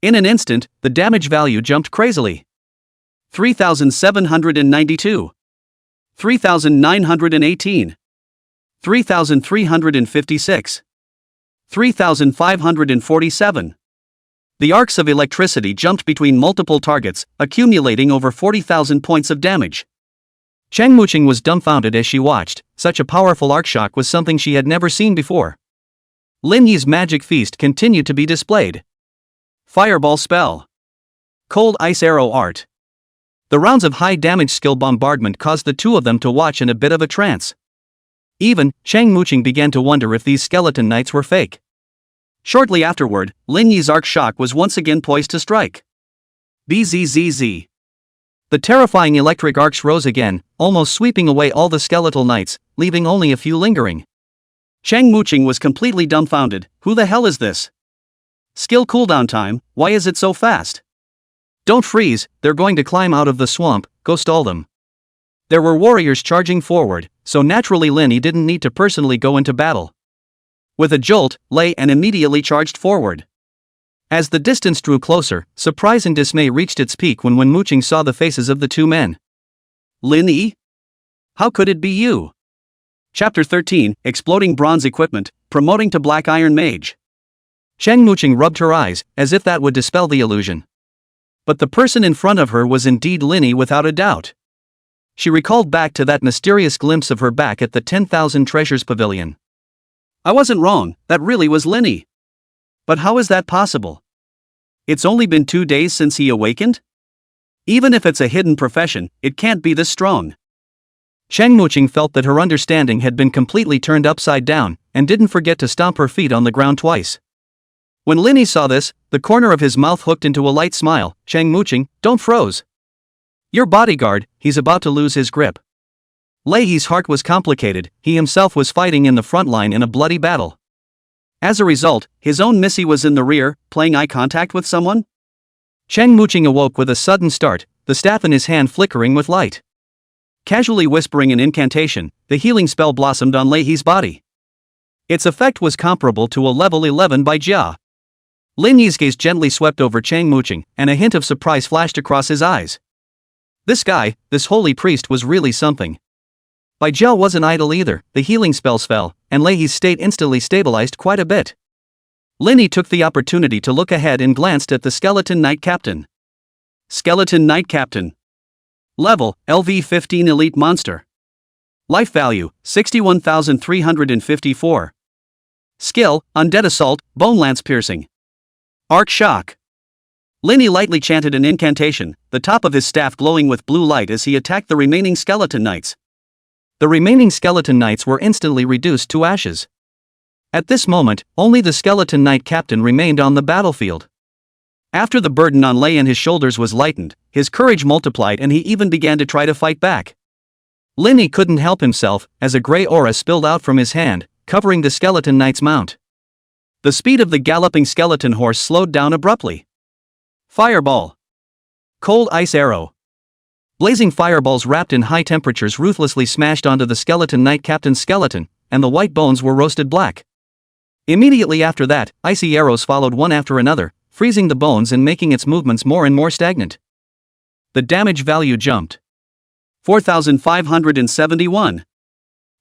[SPEAKER 1] In an instant, the damage value jumped crazily. 3,792. 3,918. 3,356. 3,547. The arcs of electricity jumped between multiple targets, accumulating over 40,000 points of damage. Cheng Muqing was dumbfounded as she watched. Such a powerful arc shock was something she had never seen before. Lin Yi's magic feast continued to be displayed. Fireball spell. Cold ice arrow art. The rounds of high damage skill bombardment caused the two of them to watch in a bit of a trance. Even Cheng Muqing began to wonder if these skeleton knights were fake. Shortly afterward, Lin Yi's arc shock was once again poised to strike. Bzzz. The terrifying electric arcs rose again, almost sweeping away all the skeletal knights, leaving only a few lingering. Cheng Muqing was completely dumbfounded. Who the hell is this? Skill cooldown time, why is it so fast? Don't freeze, they're going to climb out of the swamp, go stall them. There were warriors charging forward, so naturally Lin Yi didn't need to personally go into battle. With a jolt, Lei and immediately charged forward. As the distance drew closer, surprise and dismay reached its peak when Muqing saw the faces of the two men. Lin Yi? How could it be you? Chapter 13, Exploding Bronze Equipment, Promoting to Black Iron Mage. Cheng Muqing rubbed her eyes, as if that would dispel the illusion. But the person in front of her was indeed Lin Yi without a doubt. She recalled back to that mysterious glimpse of her back at the 10,000 Treasures Pavilion. I wasn't wrong, that really was Lin Yi. But how is that possible? It's only been 2 days since he awakened? Even if it's a hidden profession, it can't be this strong. Cheng Muqing felt that her understanding had been completely turned upside down, and didn't forget to stomp her feet on the ground twice. When Lin Yi saw this, the corner of his mouth hooked into a light smile. Cheng Muqing, don't froze. Your bodyguard, he's about to lose his grip. Lei Yi's heart was complicated, he himself was fighting in the front line in a bloody battle. As a result, his own Missy was in the rear, playing eye contact with someone? Cheng Muqing awoke with a sudden start, the staff in his hand flickering with light. Casually whispering an incantation, the healing spell blossomed on Lei Yi's body. Its effect was comparable to a level 11 by Jia. Lin Yi's gaze gently swept over Cheng Muqing, and a hint of surprise flashed across his eyes. This guy, this holy priest was really something. Bai Jia wasn't idle either, the healing spells fell, and Lei Yi's state instantly stabilized quite a bit. Lin Yi took the opportunity to look ahead and glanced at the Skeleton Knight Captain. Skeleton Knight Captain. Level, LV-15 Elite Monster. Life value, 61,354. Skill, Undead Assault, Bone Lance Piercing. Arc Shock. Lin Yi lightly chanted an incantation, the top of his staff glowing with blue light as he attacked the remaining skeleton knights. The remaining skeleton knights were instantly reduced to ashes. At this moment, only the skeleton knight captain remained on the battlefield. After the burden on Lei and his shoulders was lightened, his courage multiplied and he even began to try to fight back. Lin Yi couldn't help himself, as a grey aura spilled out from his hand, covering the skeleton knight's mount. The speed of the galloping skeleton horse slowed down abruptly. Fireball. Cold ice arrow. Blazing fireballs wrapped in high temperatures ruthlessly smashed onto the skeleton knight captain's skeleton, and the white bones were roasted black. Immediately after that, icy arrows followed one after another, freezing the bones and making its movements more and more stagnant. The damage value jumped. 4,571.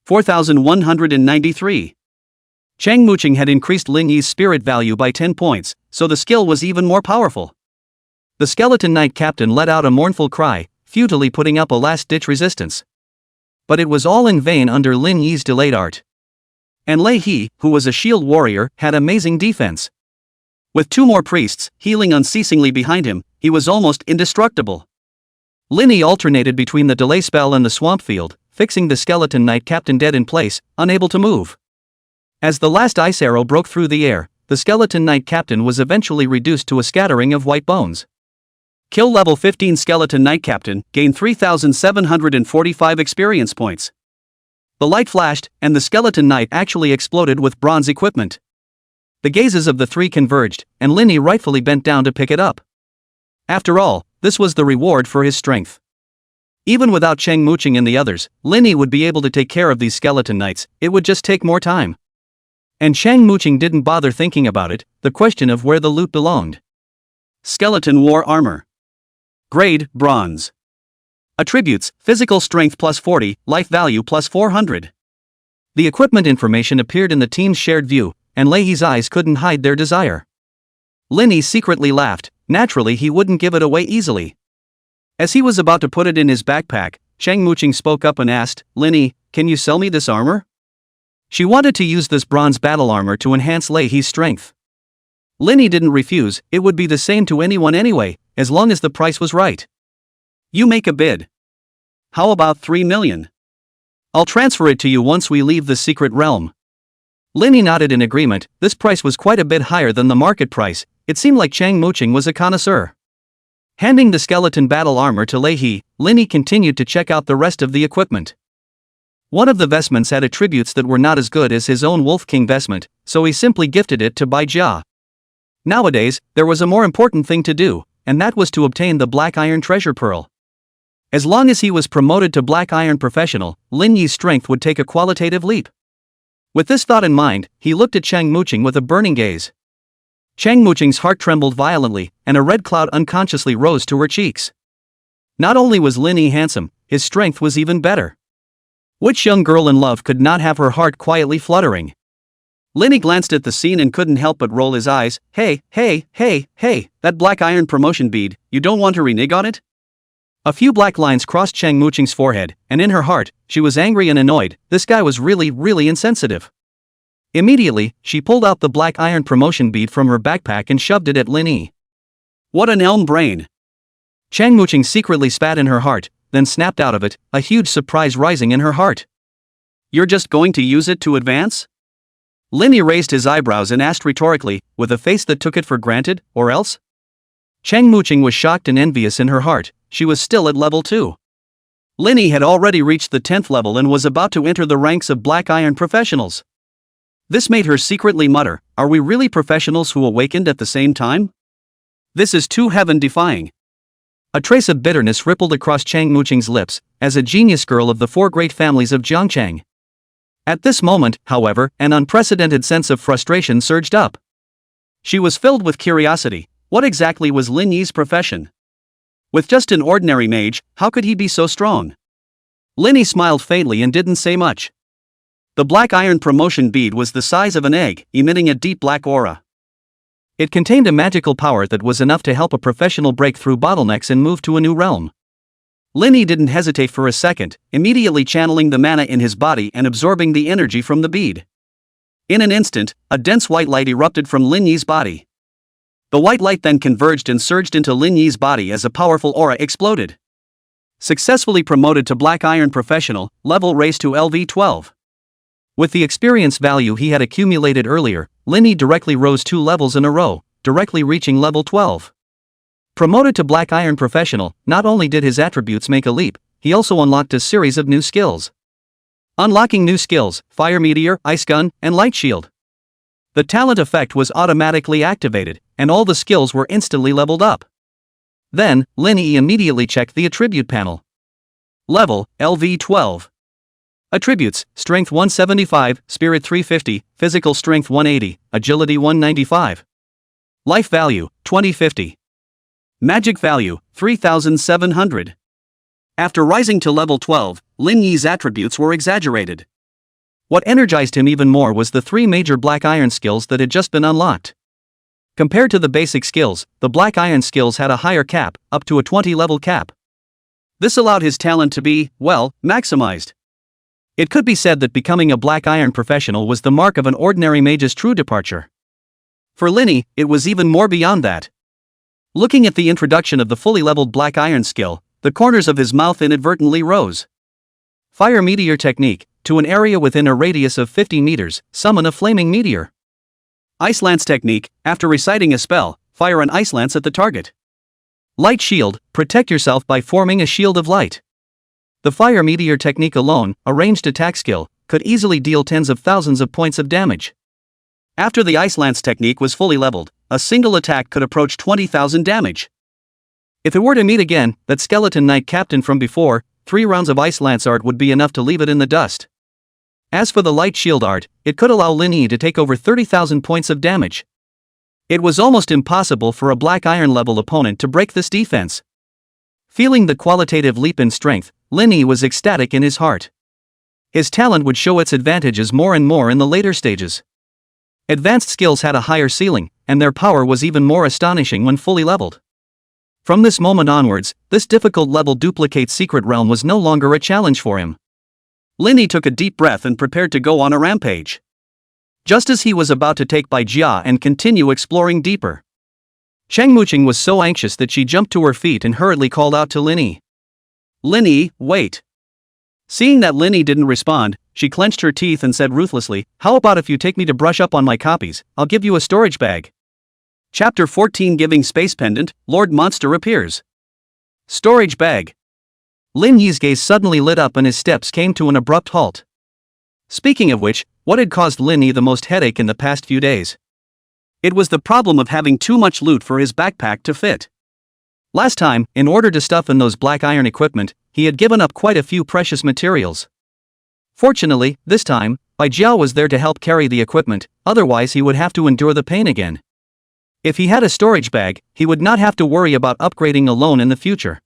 [SPEAKER 1] 4,193. Cheng Muqing had increased Lin Yi's spirit value by 10 points, so the skill was even more powerful. The skeleton knight captain let out a mournful cry, futilely putting up a last-ditch resistance. But it was all in vain under Lin Yi's delayed art. And Lei Yi, who was a shield warrior, had amazing defense. With 2 more priests healing unceasingly behind him, he was almost indestructible. Lin Yi alternated between the delay spell and the swamp field, fixing the skeleton knight captain dead in place, unable to move. As the last ice arrow broke through the air, the skeleton knight captain was eventually reduced to a scattering of white bones. Kill level 15 skeleton knight captain, gain 3,745 experience points. The light flashed, and the skeleton knight actually exploded with bronze equipment. The gazes of the three converged, and Lin Yi rightfully bent down to pick it up. After all, this was the reward for his strength. Even without Cheng Muqing and the others, Linny would be able to take care of these skeleton knights, it would just take more time. And Cheng Muqing didn't bother thinking about it, the question of where the loot belonged. Skeleton War Armor. Grade, Bronze. Attributes, Physical Strength plus 40, Life Value plus 400. The equipment information appeared in the team's shared view, and Leihi's eyes couldn't hide their desire. Linny secretly laughed, naturally he wouldn't give it away easily. As he was about to put it in his backpack, Cheng Muqing spoke up and asked, "Linny, can you sell me this armor?" She wanted to use this bronze battle armor to enhance Leihi's strength. Linny didn't refuse, it would be the same to anyone anyway, as long as the price was right. "You make a bid. How about 3 million? I'll transfer it to you once we leave the secret realm." Linny nodded in agreement. This price was quite a bit higher than the market price. It seemed like Cheng Muqing was a connoisseur. Handing the skeleton battle armor to Leihi, Linny continued to check out the rest of the equipment. One of the vestments had attributes that were not as good as his own Wolf King vestment, so he simply gifted it to Bai Jia. Nowadays, there was a more important thing to do, and that was to obtain the Black Iron Treasure Pearl. As long as he was promoted to Black Iron Professional, Lin Yi's strength would take a qualitative leap. With this thought in mind, he looked at Cheng Muqing with a burning gaze. Cheng Muqing's heart trembled violently, and a red cloud unconsciously rose to her cheeks. Not only was Lin Yi handsome, his strength was even better. Which young girl in love could not have her heart quietly fluttering? Linny glanced at the scene and couldn't help but roll his eyes. Hey, that black iron promotion bead, you don't want to renege on it? A few black lines crossed Cheng Muqing's forehead, and in her heart, she was angry and annoyed. This guy was really insensitive. Immediately, she pulled out the black iron promotion bead from her backpack and shoved it at Linny. What an elm brain! Cheng Muqing secretly spat in her heart, then snapped out of it, a huge surprise rising in her heart. You're just going to use it to advance? Linny raised his eyebrows and asked rhetorically, with a face that took it for granted, or else? Cheng Muqing was shocked and envious in her heart. She was still at level 2. Linny had already reached the 10th level and was about to enter the ranks of Black Iron Professionals. This made her secretly mutter, are we really professionals who awakened at the same time? This is too heaven-defying. A trace of bitterness rippled across Cheng Muqing's lips, as a genius girl of the 4 great families of Jiangchang. At this moment, however, an unprecedented sense of frustration surged up. She was filled with curiosity. What exactly was Lin Yi's profession? With just an ordinary mage, how could he be so strong? Linny smiled faintly and didn't say much. The black iron promotion bead was the size of an egg, emitting a deep black aura. It contained a magical power that was enough to help a professional break through bottlenecks and move to a new realm. Linny didn't hesitate for a second, immediately channeling the mana in his body and absorbing the energy from the bead. In an instant, a dense white light erupted from Lin Yi's body. The white light then converged and surged into Lin Yi's body as a powerful aura exploded. Successfully promoted to Black Iron Professional, level raised to LV12. With the experience value he had accumulated earlier, Linny directly rose 2 levels in a row, directly reaching level 12. Promoted to Black Iron Professional, not only did his attributes make a leap, he also unlocked a series of new skills. Unlocking new skills, Fire Meteor, Ice Gun, and Light Shield. The talent effect was automatically activated, and all the skills were instantly leveled up. Then, Linny immediately checked the attribute panel. Level, LV12. Attributes, Strength 175, Spirit 350, Physical Strength 180, Agility 195. Life Value, 2050. Magic Value, 3,700. After rising to level 12, Lin Yi's attributes were exaggerated. What energized him even more was the 3 major Black Iron skills that had just been unlocked. Compared to the basic skills, the Black Iron skills had a higher cap, up to a 20-level cap. This allowed his talent to be, well, maximized. It could be said that becoming a Black Iron Professional was the mark of an ordinary mage's true departure. For Linny, it was even more beyond that. Looking at the introduction of the fully leveled Black Iron skill, the corners of his mouth inadvertently rose. Fire Meteor Technique, to an area within a radius of 50 meters, summon a flaming meteor. Ice Lance Technique, after reciting a spell, fire an ice lance at the target. Light Shield, protect yourself by forming a shield of light. The Fire Meteor Technique alone, a ranged attack skill, could easily deal tens of thousands of points of damage. After the Ice Lance technique was fully leveled, a single attack could approach 20,000 damage. If it were to meet again, that skeleton knight captain from before, 3 rounds of Ice Lance art would be enough to leave it in the dust. As for the Light Shield art, it could allow Lin Yi to take over 30,000 points of damage. It was almost impossible for a Black Iron level opponent to break this defense. Feeling the qualitative leap in strength, Lin Yi was ecstatic in his heart. His talent would show its advantages more and more in the later stages. Advanced skills had a higher ceiling, and their power was even more astonishing when fully leveled. From this moment onwards, this difficult level duplicate Secret Realm was no longer a challenge for him. Lin Yi took a deep breath and prepared to go on a rampage. Just as he was about to take by Jia and continue exploring deeper, Cheng Muqing was so anxious that she jumped to her feet and hurriedly called out to Lin Yi. "Lin Yi, wait." Seeing that Lin Yi didn't respond, she clenched her teeth and said ruthlessly, "How about if you take me to brush up on my copies, I'll give you a storage bag." Chapter 14 Giving Space Pendant, Lord Monster appears. Storage bag. Lin Yi's gaze suddenly lit up and his steps came to an abrupt halt. Speaking of which, what had caused Lin Yi the most headache in the past few days? It was the problem of having too much loot for his backpack to fit. Last time, in order to stuff in those Black Iron equipment, he had given up quite a few precious materials. Fortunately, this time, Bai Jiao was there to help carry the equipment, otherwise he would have to endure the pain again. If he had a storage bag, he would not have to worry about upgrading alone in the future.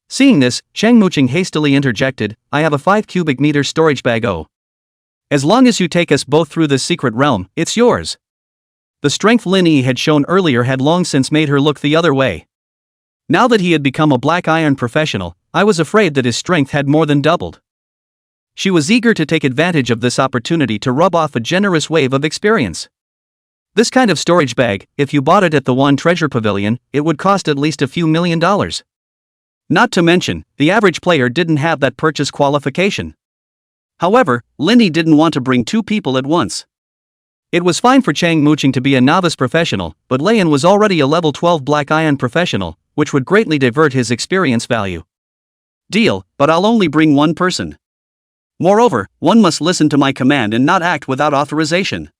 [SPEAKER 1] Seeing this, Cheng Muqing hastily interjected, "I have a 5 cubic meter storage bag. Oh. As long as you take us both through this secret realm, it's yours." The strength Lin Yi had shown earlier had long since made her look the other way. Now that he had become a Black Iron professional, I was afraid that his strength had more than doubled. She was eager to take advantage of this opportunity to rub off a generous wave of experience. This kind of storage bag, if you bought it at the One Treasure Pavilion, it would cost at least a few $1,000,000. Not to mention, the average player didn't have that purchase qualification. However, Lin Yi didn't want to bring 2 people at once. It was fine for Cheng Muqing to be a novice professional, but Lei was already a level 12 Black Iron professional, which would greatly divert his experience value. Deal, but I'll only bring 1 person. Moreover, one must listen to my command and not act without authorization.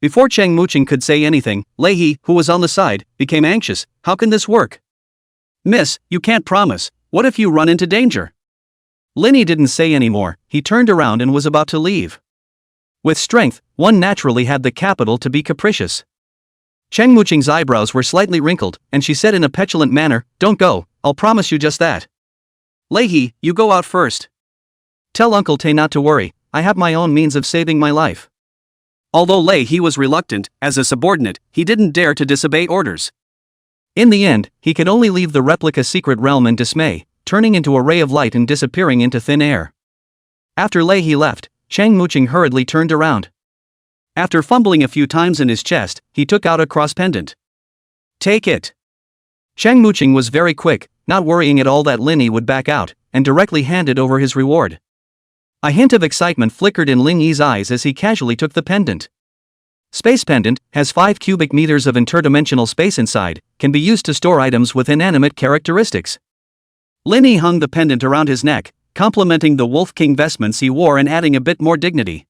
[SPEAKER 1] Before Cheng Muqing could say anything, Lei He, who was on the side, became anxious. "How can this work? Miss, you can't promise. What if you run into danger?" Lin Yi didn't say any more. He turned around and was about to leave. With strength, one naturally had the capital to be capricious. Cheng Muqing's eyebrows were slightly wrinkled, and she said in a petulant manner, "Don't go, I'll promise you just that." "Lei He, you go out first. Tell Uncle Tay not to worry, I have my own means of saving my life." Although Lei He was reluctant, as a subordinate, he didn't dare to disobey orders. In the end, he could only leave the replica Secret Realm in dismay, turning into a ray of light and disappearing into thin air. After Lei He left, Cheng Muqing hurriedly turned around. After fumbling a few times in his chest, he took out a cross pendant. "Take it." Cheng Muqing was very quick, not worrying at all that Lin Yi would back out, and directly handed over his reward. A hint of excitement flickered in Lin Yi's eyes as he casually took the pendant. Space Pendant has 5 cubic meters of interdimensional space inside, can be used to store items with inanimate characteristics. Lin Yi hung the pendant around his neck, complementing the Wolf King vestments he wore and adding a bit more dignity.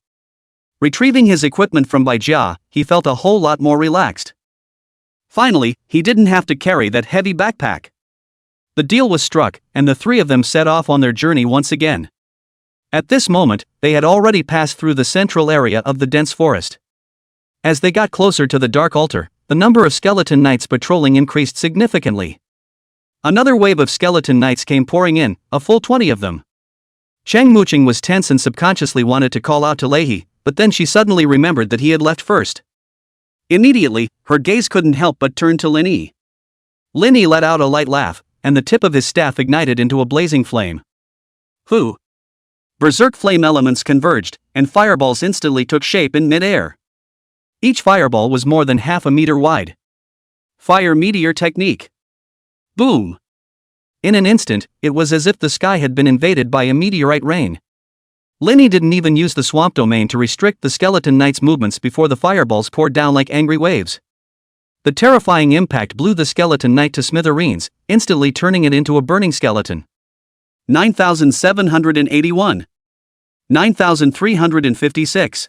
[SPEAKER 1] Retrieving his equipment from Bai Jia, he felt a whole lot more relaxed. Finally, he didn't have to carry that heavy backpack. The deal was struck, and the 3 of them set off on their journey once again. At this moment, they had already passed through the central area of the dense forest. As they got closer to the Dark Altar, the number of skeleton knights patrolling increased significantly. Another wave of skeleton knights came pouring in, a full 20 of them. Cheng Muqing was tense and subconsciously wanted to call out to Lei He, but then she suddenly remembered that he had left first. Immediately, her gaze couldn't help but turn to Lin Yi. Lin Yi let out a light laugh, and the tip of his staff ignited into a blazing flame. "Who?" Berserk flame elements converged, and fireballs instantly took shape in mid-air. Each fireball was more than half a meter wide. Fire meteor technique. Boom! In an instant, it was as if the sky had been invaded by a meteorite rain. Lin Yi didn't even use the swamp domain to restrict the skeleton knight's movements before the fireballs poured down like angry waves. The terrifying impact blew the skeleton knight to smithereens, instantly turning it into a burning skeleton. 9,781. 9,356.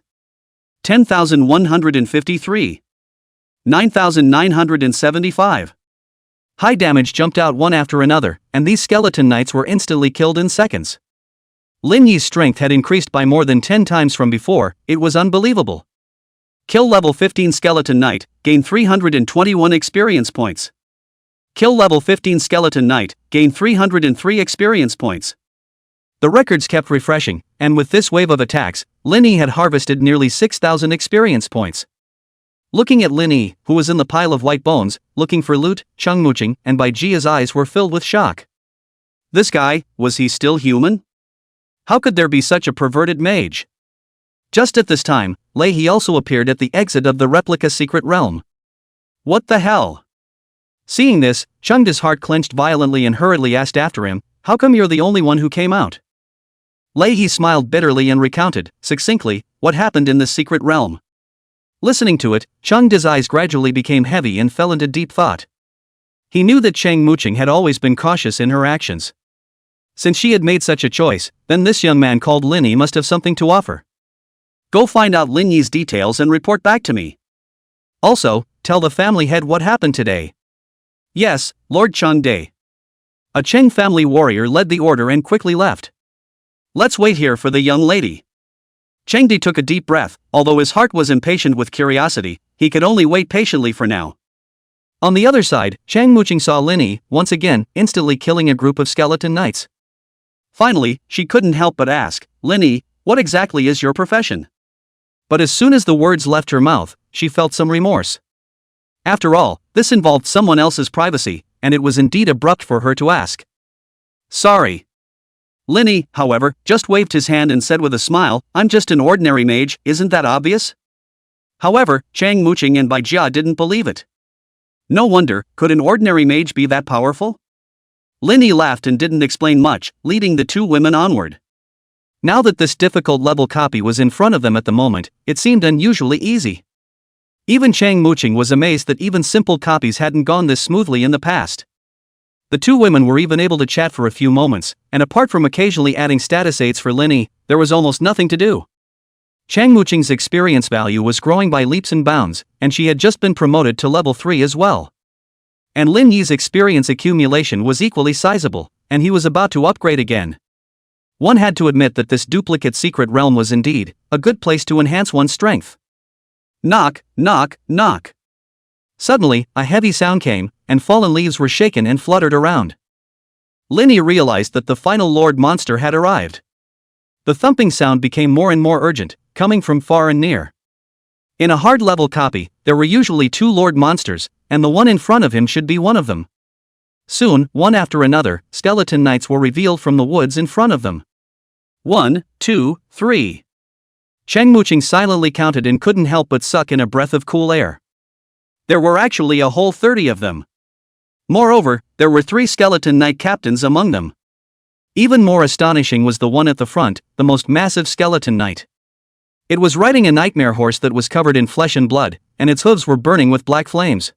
[SPEAKER 1] 10,153. 9,975. High damage jumped out one after another, and these skeleton knights were instantly killed in seconds. Lin Yi's strength had increased by more than 10 times from before. It was unbelievable. Kill level 15 skeleton knight, gain 321 experience points. Kill level 15 skeleton knight, gain 303 experience points. The records kept refreshing, and with this wave of attacks, Lin Yi had harvested nearly 6,000 experience points. Looking at Lin Yi, who was in the pile of white bones, looking for loot, Cheng Muqing and Bai Jia's eyes were filled with shock. This guy, was he still human? How could there be such a perverted mage? Just at this time, Lei He also appeared at the exit of the replica secret realm. What the hell? Seeing this, Chengda's heart clenched violently and hurriedly asked after him, "How come you're the only one who came out?" Lei He smiled bitterly and recounted, succinctly, what happened in the secret realm. Listening to it, Chengda's eyes gradually became heavy and fell into deep thought. He knew that Cheng Muqing had always been cautious in her actions. Since she had made such a choice, then this young man called Lin Yi must have something to offer. Go find out Lin Yi's details and report back to me. Also, tell the family head what happened today. Yes, Lord Chengde. A Cheng family warrior led the order and quickly left. Let's wait here for the young lady. Chengde took a deep breath. Although his heart was impatient with curiosity, he could only wait patiently for now. On the other side, Cheng Muqing saw Lin Yi, once again, instantly killing a group of skeleton knights. Finally, she couldn't help but ask, "Lin Yi, what exactly is your profession?" But as soon as the words left her mouth, she felt some remorse. After all, this involved someone else's privacy, and it was indeed abrupt for her to ask. Sorry. Lin Yi, however, just waved his hand and said with a smile, "I'm just an ordinary mage, isn't that obvious?" However, Cheng Muqing and Bai Jia didn't believe it. No wonder, could an ordinary mage be that powerful? Lin Yi laughed and didn't explain much, leading the two women onward. Now that this difficult level copy was in front of them at the moment, it seemed unusually easy. Even Cheng Muqing was amazed that even simple copies hadn't gone this smoothly in the past. The two women were even able to chat for a few moments, and apart from occasionally adding status 8s for Lin Yi, there was almost nothing to do. Cheng Muqing's experience value was growing by leaps and bounds, and she had just been promoted to level 3 as well. And Lin Yi's experience accumulation was equally sizable, and he was about to upgrade again. One had to admit that this duplicate secret realm was indeed a good place to enhance one's strength. Knock, knock, knock. Suddenly, a heavy sound came, and fallen leaves were shaken and fluttered around. Lin Yi realized that the final Lord Monster had arrived. The thumping sound became more and more urgent, coming from far and near. In a hard level copy, there were usually two Lord Monsters, and the one in front of him should be one of them. Soon, one after another, skeleton knights were revealed from the woods in front of them. 1, 2, 3. Cheng Muqing silently counted and couldn't help but suck in a breath of cool air. There were actually a whole 30 of them. Moreover, there were 3 skeleton knight captains among them. Even more astonishing was the one at the front, the most massive skeleton knight. It was riding a nightmare horse that was covered in flesh and blood, and its hooves were burning with black flames.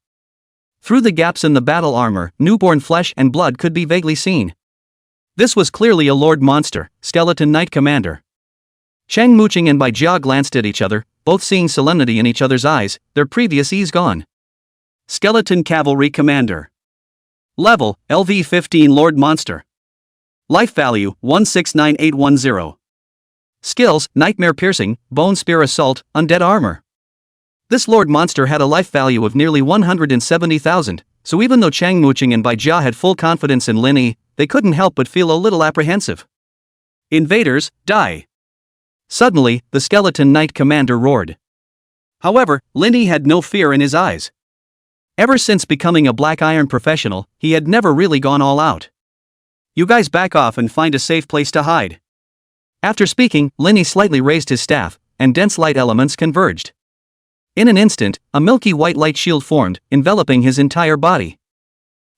[SPEAKER 1] Through the gaps in the battle armor, newborn flesh and blood could be vaguely seen. This was clearly a Lord Monster, Skeleton Knight Commander. Cheng Muqing and Bai Jia glanced at each other, both seeing solemnity in each other's eyes, their previous ease gone. Skeleton Cavalry Commander. Level, LV 15 Lord Monster. Life value, 169810. Skills, Nightmare Piercing, Bone Spear Assault, Undead Armor. This Lord Monster had a life value of nearly 170,000, so even though Cheng Muqing and Bai Jia had full confidence in Lin Yi, they couldn't help but feel a little apprehensive. Invaders, die! Suddenly, the Skeleton Knight Commander roared. However, Lin Yi had no fear in his eyes. Ever since becoming a Black Iron professional, he had never really gone all out. You guys back off and find a safe place to hide. After speaking, Lin Yi slightly raised his staff, and dense light elements converged. In an instant, a milky white light shield formed, enveloping his entire body.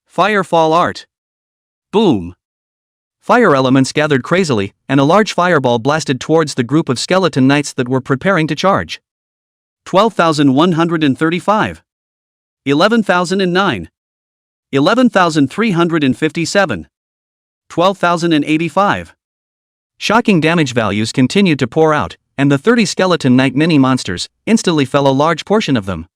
[SPEAKER 1] Firefall Art. Boom! Fire elements gathered crazily, and a large fireball blasted towards the group of skeleton knights that were preparing to charge. 12,135. 11,009. 11,357. 12,085. Shocking damage values continued to pour out, and the 30 skeleton knight mini-monsters, instantly fell a large portion of them.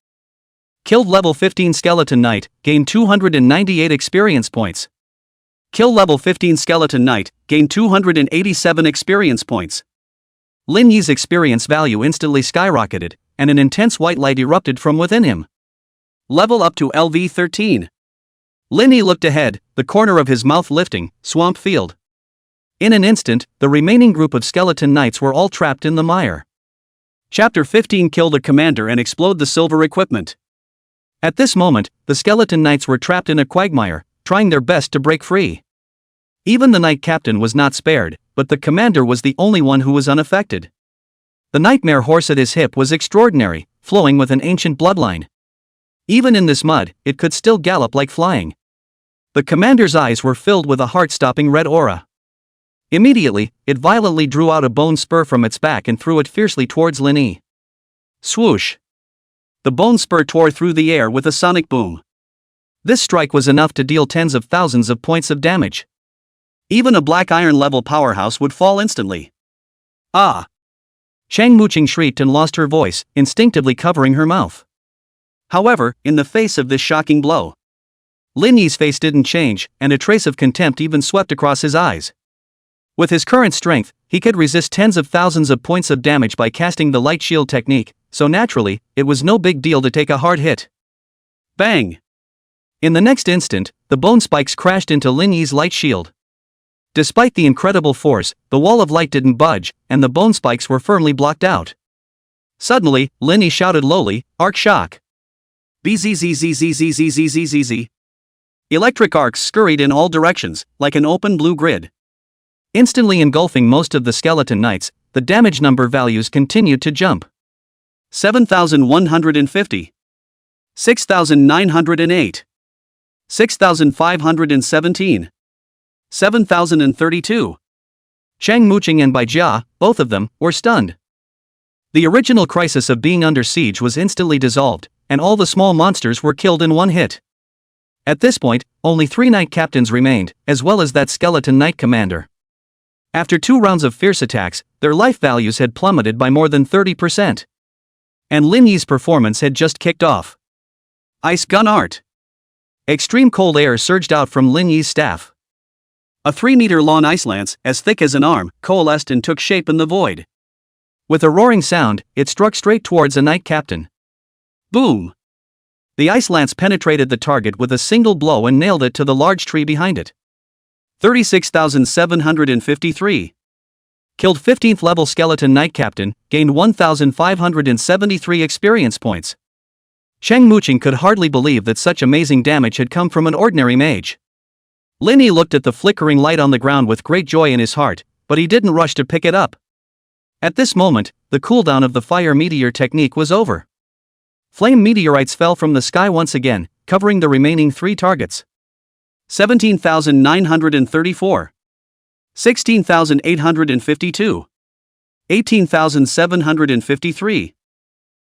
[SPEAKER 1] Killed level 15 Skeleton Knight, gained 298 experience points. Kill level 15 Skeleton Knight, gained 287 experience points. Lin Yi's experience value instantly skyrocketed, and an intense white light erupted from within him. Level up to LV 13. Lin Yi looked ahead, the corner of his mouth lifting, swamp field. In an instant, the remaining group of skeleton knights were all trapped in the mire. Chapter 15. Kill the commander and explode the silver equipment. At this moment, the skeleton knights were trapped in a quagmire, trying their best to break free. Even the knight captain was not spared, but the commander was the only one who was unaffected. The nightmare horse at his hip was extraordinary, flowing with an ancient bloodline. Even in this mud, it could still gallop like flying. The commander's eyes were filled with a heart-stopping red aura. Immediately, it violently drew out a bone spur from its back and threw it fiercely towards Lin Yi. Swoosh! The bone spur tore through the air with a sonic boom. This strike was enough to deal tens of thousands of points of damage. Even a black iron level powerhouse would fall instantly. Ah! Shang Muqing shrieked and lost her voice, instinctively covering her mouth. However, in the face of this shocking blow, Lin Yi's face didn't change, and a trace of contempt even swept across his eyes. With his current strength, he could resist tens of thousands of points of damage by casting the light shield technique, so naturally, it was no big deal to take a hard hit. Bang! In the next instant, the bone spikes crashed into Lin Yi's light shield. Despite the incredible force, the wall of light didn't budge, and the bone spikes were firmly blocked out. Suddenly, Lin Yi shouted lowly, "Arc shock!" Bzzzzzzzzzzzzzzzzz. Electric arcs scurried in all directions, like an open blue grid. Instantly engulfing most of the skeleton knights, the damage number values continued to jump. 7,150. 6,908. 6,517. 7,032. Shang Muqing and Bai Jia, both of them, were stunned. The original crisis of being under siege was instantly dissolved, and all the small monsters were killed in one hit. At this point, only 3 knight captains remained, as well as that skeleton knight commander. After 2 rounds of fierce attacks, their life values had plummeted by more than 30%. And Lin Yi's performance had just kicked off. Ice gun art. Extreme cold air surged out from Lin Yi's staff. A 3-meter-long ice lance, as thick as an arm, coalesced and took shape in the void. With a roaring sound, it struck straight towards a knight captain. Boom! The ice lance penetrated the target with a single blow and nailed it to the large tree behind it. 36,753. Killed 15th level skeleton knight captain, gained 1,573 experience points. Shang Muqing could hardly believe that such amazing damage had come from an ordinary mage. Lin Yi looked at the flickering light on the ground with great joy in his heart, but he didn't rush to pick it up. At this moment, the cooldown of the fire meteor technique was over. Flame meteorites fell from the sky once again, covering the remaining 3 targets. 17,934. 16,852. 18,753.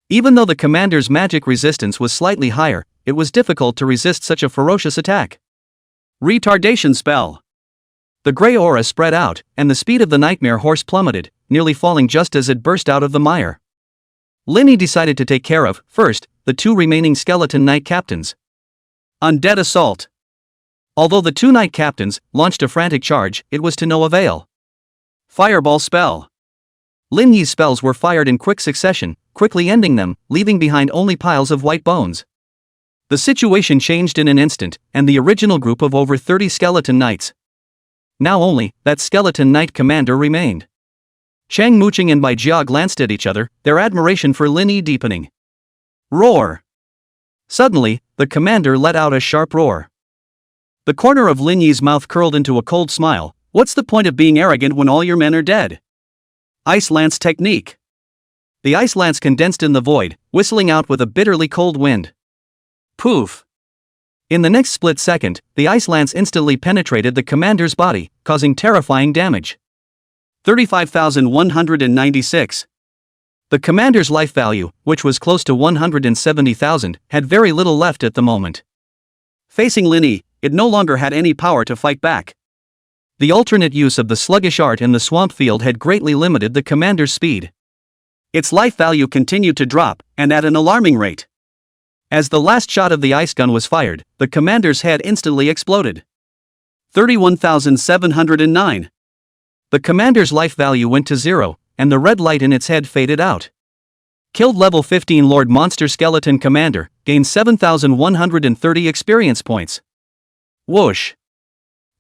[SPEAKER 1] Even though the commander's magic resistance was slightly higher, it was difficult to resist such a ferocious attack. Retardation spell. The grey aura spread out, and the speed of the nightmare horse plummeted, nearly falling just as it burst out of the mire. Lin Yi decided to take care of, first, the 2 remaining skeleton knight captains. Undead assault. Although the 2 knight captains launched a frantic charge, it was to no avail. Fireball spell. Lin Yi's spells were fired in quick succession, quickly ending them, leaving behind only piles of white bones. The situation changed in an instant, and the original group of over 30 skeleton knights. Now only that skeleton knight commander remained. Shang Muqing and Bai Jia glanced at each other, their admiration for Lin Yi deepening. Roar! Suddenly, the commander let out a sharp roar. The corner of Lin Yi's mouth curled into a cold smile. What's the point of being arrogant when all your men are dead? Ice lance technique. The ice lance condensed in the void, whistling out with a bitterly cold wind. Poof! In the next split second, the ice lance instantly penetrated the commander's body, causing terrifying damage. 35,196. The commander's life value, which was close to 170,000, had very little left at the moment. Facing Lin Yi, it no longer had any power to fight back. The alternate use of the sluggish art in the swamp field had greatly limited the commander's speed. Its life value continued to drop, and at an alarming rate. As the last shot of the ice gun was fired, the commander's head instantly exploded. 31,709. The commander's life value went to 0, and the red light in its head faded out. Killed level 15 Lord Monster Skeleton Commander, gained 7,130 experience points. Whoosh.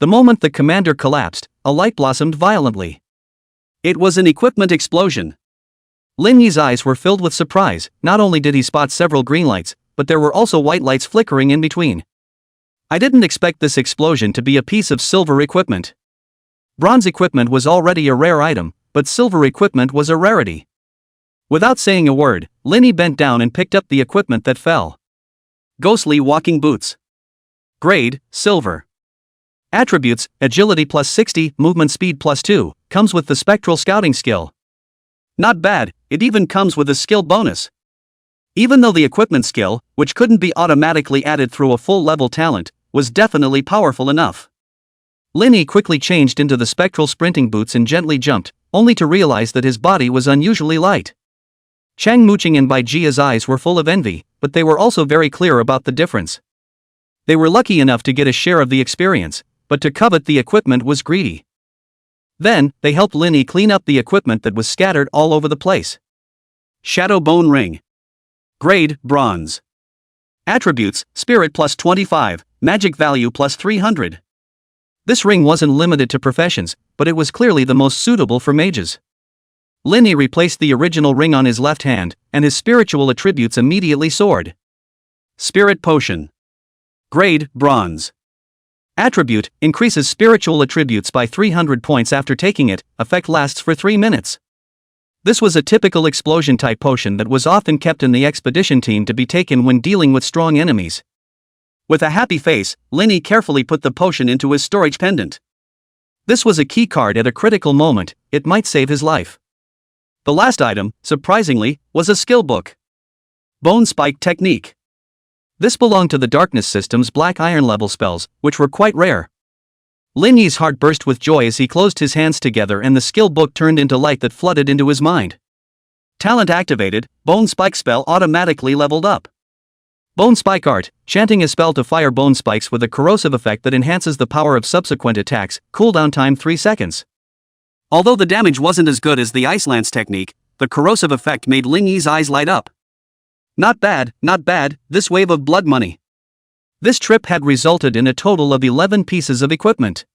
[SPEAKER 1] The moment the commander collapsed, a light blossomed violently. It was an equipment explosion. Lin Yi's eyes were filled with surprise. Not only did he spot several green lights, but there were also white lights flickering in between. I didn't expect this explosion to be a piece of silver equipment. Bronze equipment was already a rare item, but silver equipment was a rarity. Without saying a word, Lin Yi bent down and picked up the equipment that fell. Ghostly walking boots. Grade, silver. Attributes, agility plus 60, movement speed plus 2, comes with the spectral scouting skill. Not bad, it even comes with a skill bonus. Even though the equipment skill, which couldn't be automatically added through a full level talent, was definitely powerful enough. Lin Yi quickly changed into the spectral sprinting boots and gently jumped, only to realize that his body was unusually light. Chang Muqing and Bai Jia's eyes were full of envy, but they were also very clear about the difference. They were lucky enough to get a share of the experience, but to covet the equipment was greedy. Then, they helped Lin Yi clean up the equipment that was scattered all over the place. Shadow Bone Ring. Grade, bronze. Attributes, spirit plus 25, magic value plus 300. This ring wasn't limited to professions, but it was clearly the most suitable for mages. Lin Yi replaced the original ring on his left hand, and his spiritual attributes immediately soared. Spirit Potion. Grade, bronze. Attribute, increases spiritual attributes by 300 points after taking it, effect lasts for 3 minutes. This was a typical explosion-type potion that was often kept in the expedition team to be taken when dealing with strong enemies. With a happy face, Lin Yi carefully put the potion into his storage pendant. This was a key card at a critical moment, it might save his life. The last item, surprisingly, was a skill book. Bone Spike Technique. This belonged to the Darkness System's Black Iron level spells, which were quite rare. Lin Yi's heart burst with joy as he closed his hands together and the skill book turned into light that flooded into his mind. Talent activated, Bone Spike spell automatically leveled up. Bone Spike Art, chanting a spell to fire bone spikes with a corrosive effect that enhances the power of subsequent attacks, cooldown time 3 seconds. Although the damage wasn't as good as the Ice Lance technique, the corrosive effect made Lin Yi's eyes light up. Not bad, this wave of blood money. This trip had resulted in a total of 11 pieces of equipment.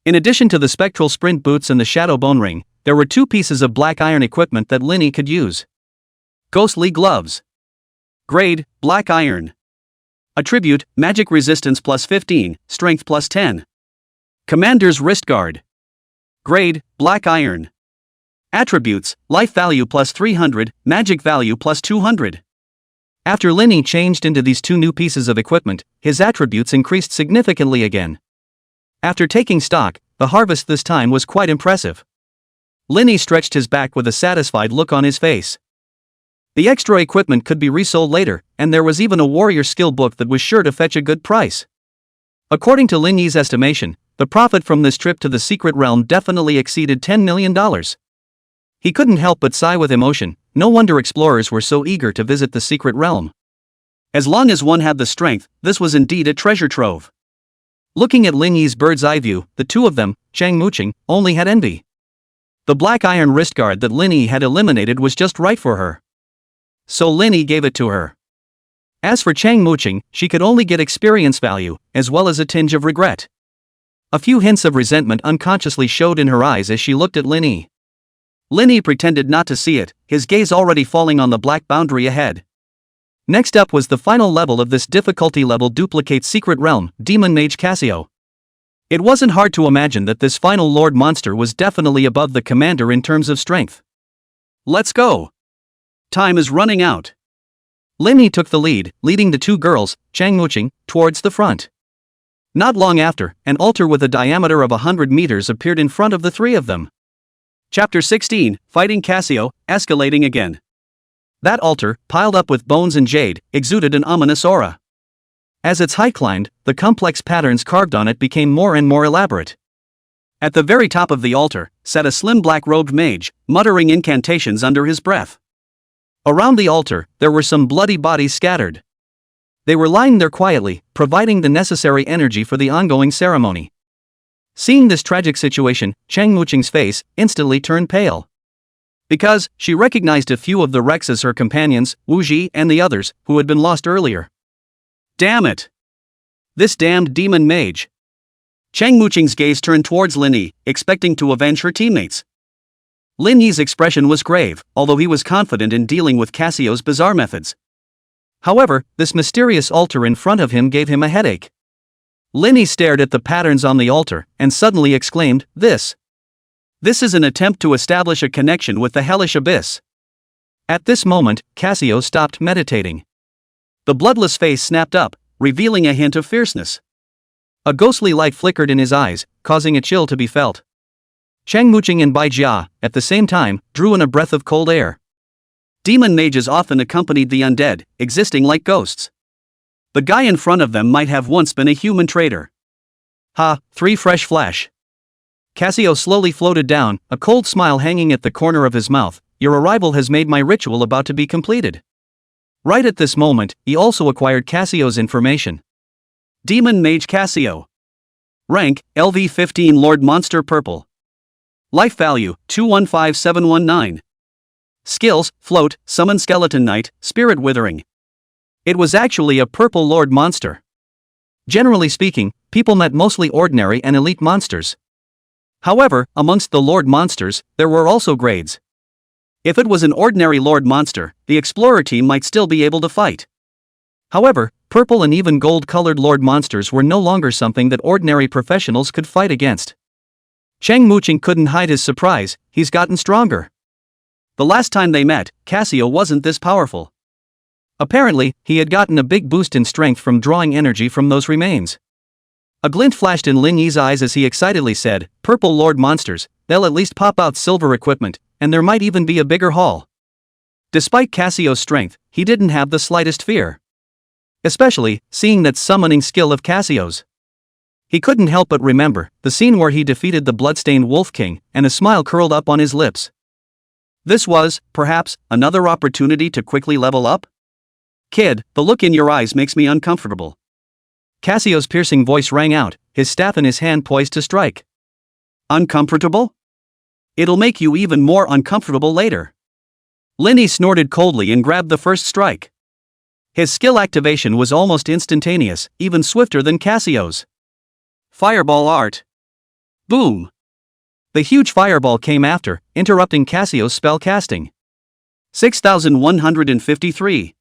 [SPEAKER 1] In addition to the spectral sprint boots and the shadow bone ring, there were 2 pieces of black iron equipment that Lin Yi could use. Ghostly gloves. Grade, black iron. Attribute, magic resistance plus 15, strength plus 10. Commander's wrist guard. Grade, black iron. Attributes, life value plus 300, magic value plus 200. After Lin Yi changed into these 2 new pieces of equipment, his attributes increased significantly again. After taking stock, the harvest this time was quite impressive. Lin Yi stretched his back with a satisfied look on his face. The extra equipment could be resold later, and there was even a warrior skill book that was sure to fetch a good price. According to Lin Yi's estimation, the profit from this trip to the secret realm definitely exceeded $10 million. He couldn't help but sigh with emotion. No wonder explorers were so eager to visit the secret realm. As long as one had the strength, this was indeed a treasure trove. Looking at Lin Yi's bird's eye view, the 2 of them, Chang Muqing, only had envy. The black iron wrist guard that Lin Yi had eliminated was just right for her. So Lin Yi gave it to her. As for Chang Muqing, she could only get experience value, as well as a tinge of regret. A few hints of resentment unconsciously showed in her eyes as she looked at Lin Yi. Lin Yi pretended not to see it, his gaze already falling on the black boundary ahead. Next up was the final level of this difficulty level duplicate secret realm, Demon Mage Casio. It wasn't hard to imagine that this final Lord Monster was definitely above the commander in terms of strength. Let's go! Time is running out. Lin Yi took the lead, leading the 2 girls, Chang Muqing, towards the front. Not long after, an altar with a diameter of 100 meters appeared in front of the 3 of them. Chapter 16, Fighting Casio, escalating again. That altar, piled up with bones and jade, exuded an ominous aura. As its height climbed, the complex patterns carved on it became more and more elaborate. At the very top of the altar, sat a slim black-robed mage, muttering incantations under his breath. Around the altar, there were some bloody bodies scattered. They were lying there quietly, providing the necessary energy for the ongoing ceremony. Seeing this tragic situation, Chang Muqing's face instantly turned pale. Because she recognized a few of the wrecks as her companions, Wu Ji and the others, who had been lost earlier. Damn it! This damned demon mage! Chang Muqing's gaze turned towards Lin Yi, expecting to avenge her teammates. Lin Yi's expression was grave, although he was confident in dealing with Casio's bizarre methods. However, this mysterious altar in front of him gave him a headache. Lin Yi stared at the patterns on the altar, and suddenly exclaimed, This is an attempt to establish a connection with the hellish abyss. At this moment, Casio stopped meditating. The bloodless face snapped up, revealing a hint of fierceness. A ghostly light flickered in his eyes, causing a chill to be felt. Chang Muqing and Bai Jia, at the same time, drew in a breath of cold air. Demon mages often accompanied the undead, existing like ghosts. The guy in front of them might have once been a human traitor. Ha, 3 fresh flesh. Casio slowly floated down, a cold smile hanging at the corner of his mouth. Your arrival has made my ritual about to be completed. Right at this moment, he also acquired Casio's information. Demon Mage Casio. Rank, LV 15 Lord Monster Purple. Life value, 215719. Skills, Float, Summon Skeleton Knight, Spirit Withering. It was actually a purple Lord monster. Generally speaking, people met mostly ordinary and elite monsters. However, amongst the Lord monsters, there were also grades. If it was an ordinary Lord monster, the Explorer team might still be able to fight. However, purple and even gold-colored Lord monsters were no longer something that ordinary professionals could fight against. Chang Muqing couldn't hide his surprise. He's gotten stronger. The last time they met, Casio wasn't this powerful. Apparently, he had gotten a big boost in strength from drawing energy from those remains. A glint flashed in Lin Yi's eyes as he excitedly said, Purple Lord monsters, they'll at least pop out silver equipment, and there might even be a bigger haul. Despite Casio's strength, he didn't have the slightest fear. Especially, seeing that summoning skill of Casio's. He couldn't help but remember the scene where he defeated the bloodstained Wolf King, and a smile curled up on his lips. This was, perhaps, another opportunity to quickly level up? Kid, the look in your eyes makes me uncomfortable. Casio's piercing voice rang out, his staff in his hand poised to strike. Uncomfortable? It'll make you even more uncomfortable later. Lin Yi snorted coldly and grabbed the first strike. His skill activation was almost instantaneous, even swifter than Casio's. Fireball art. Boom! The huge fireball came after, interrupting Casio's spell casting. 6153.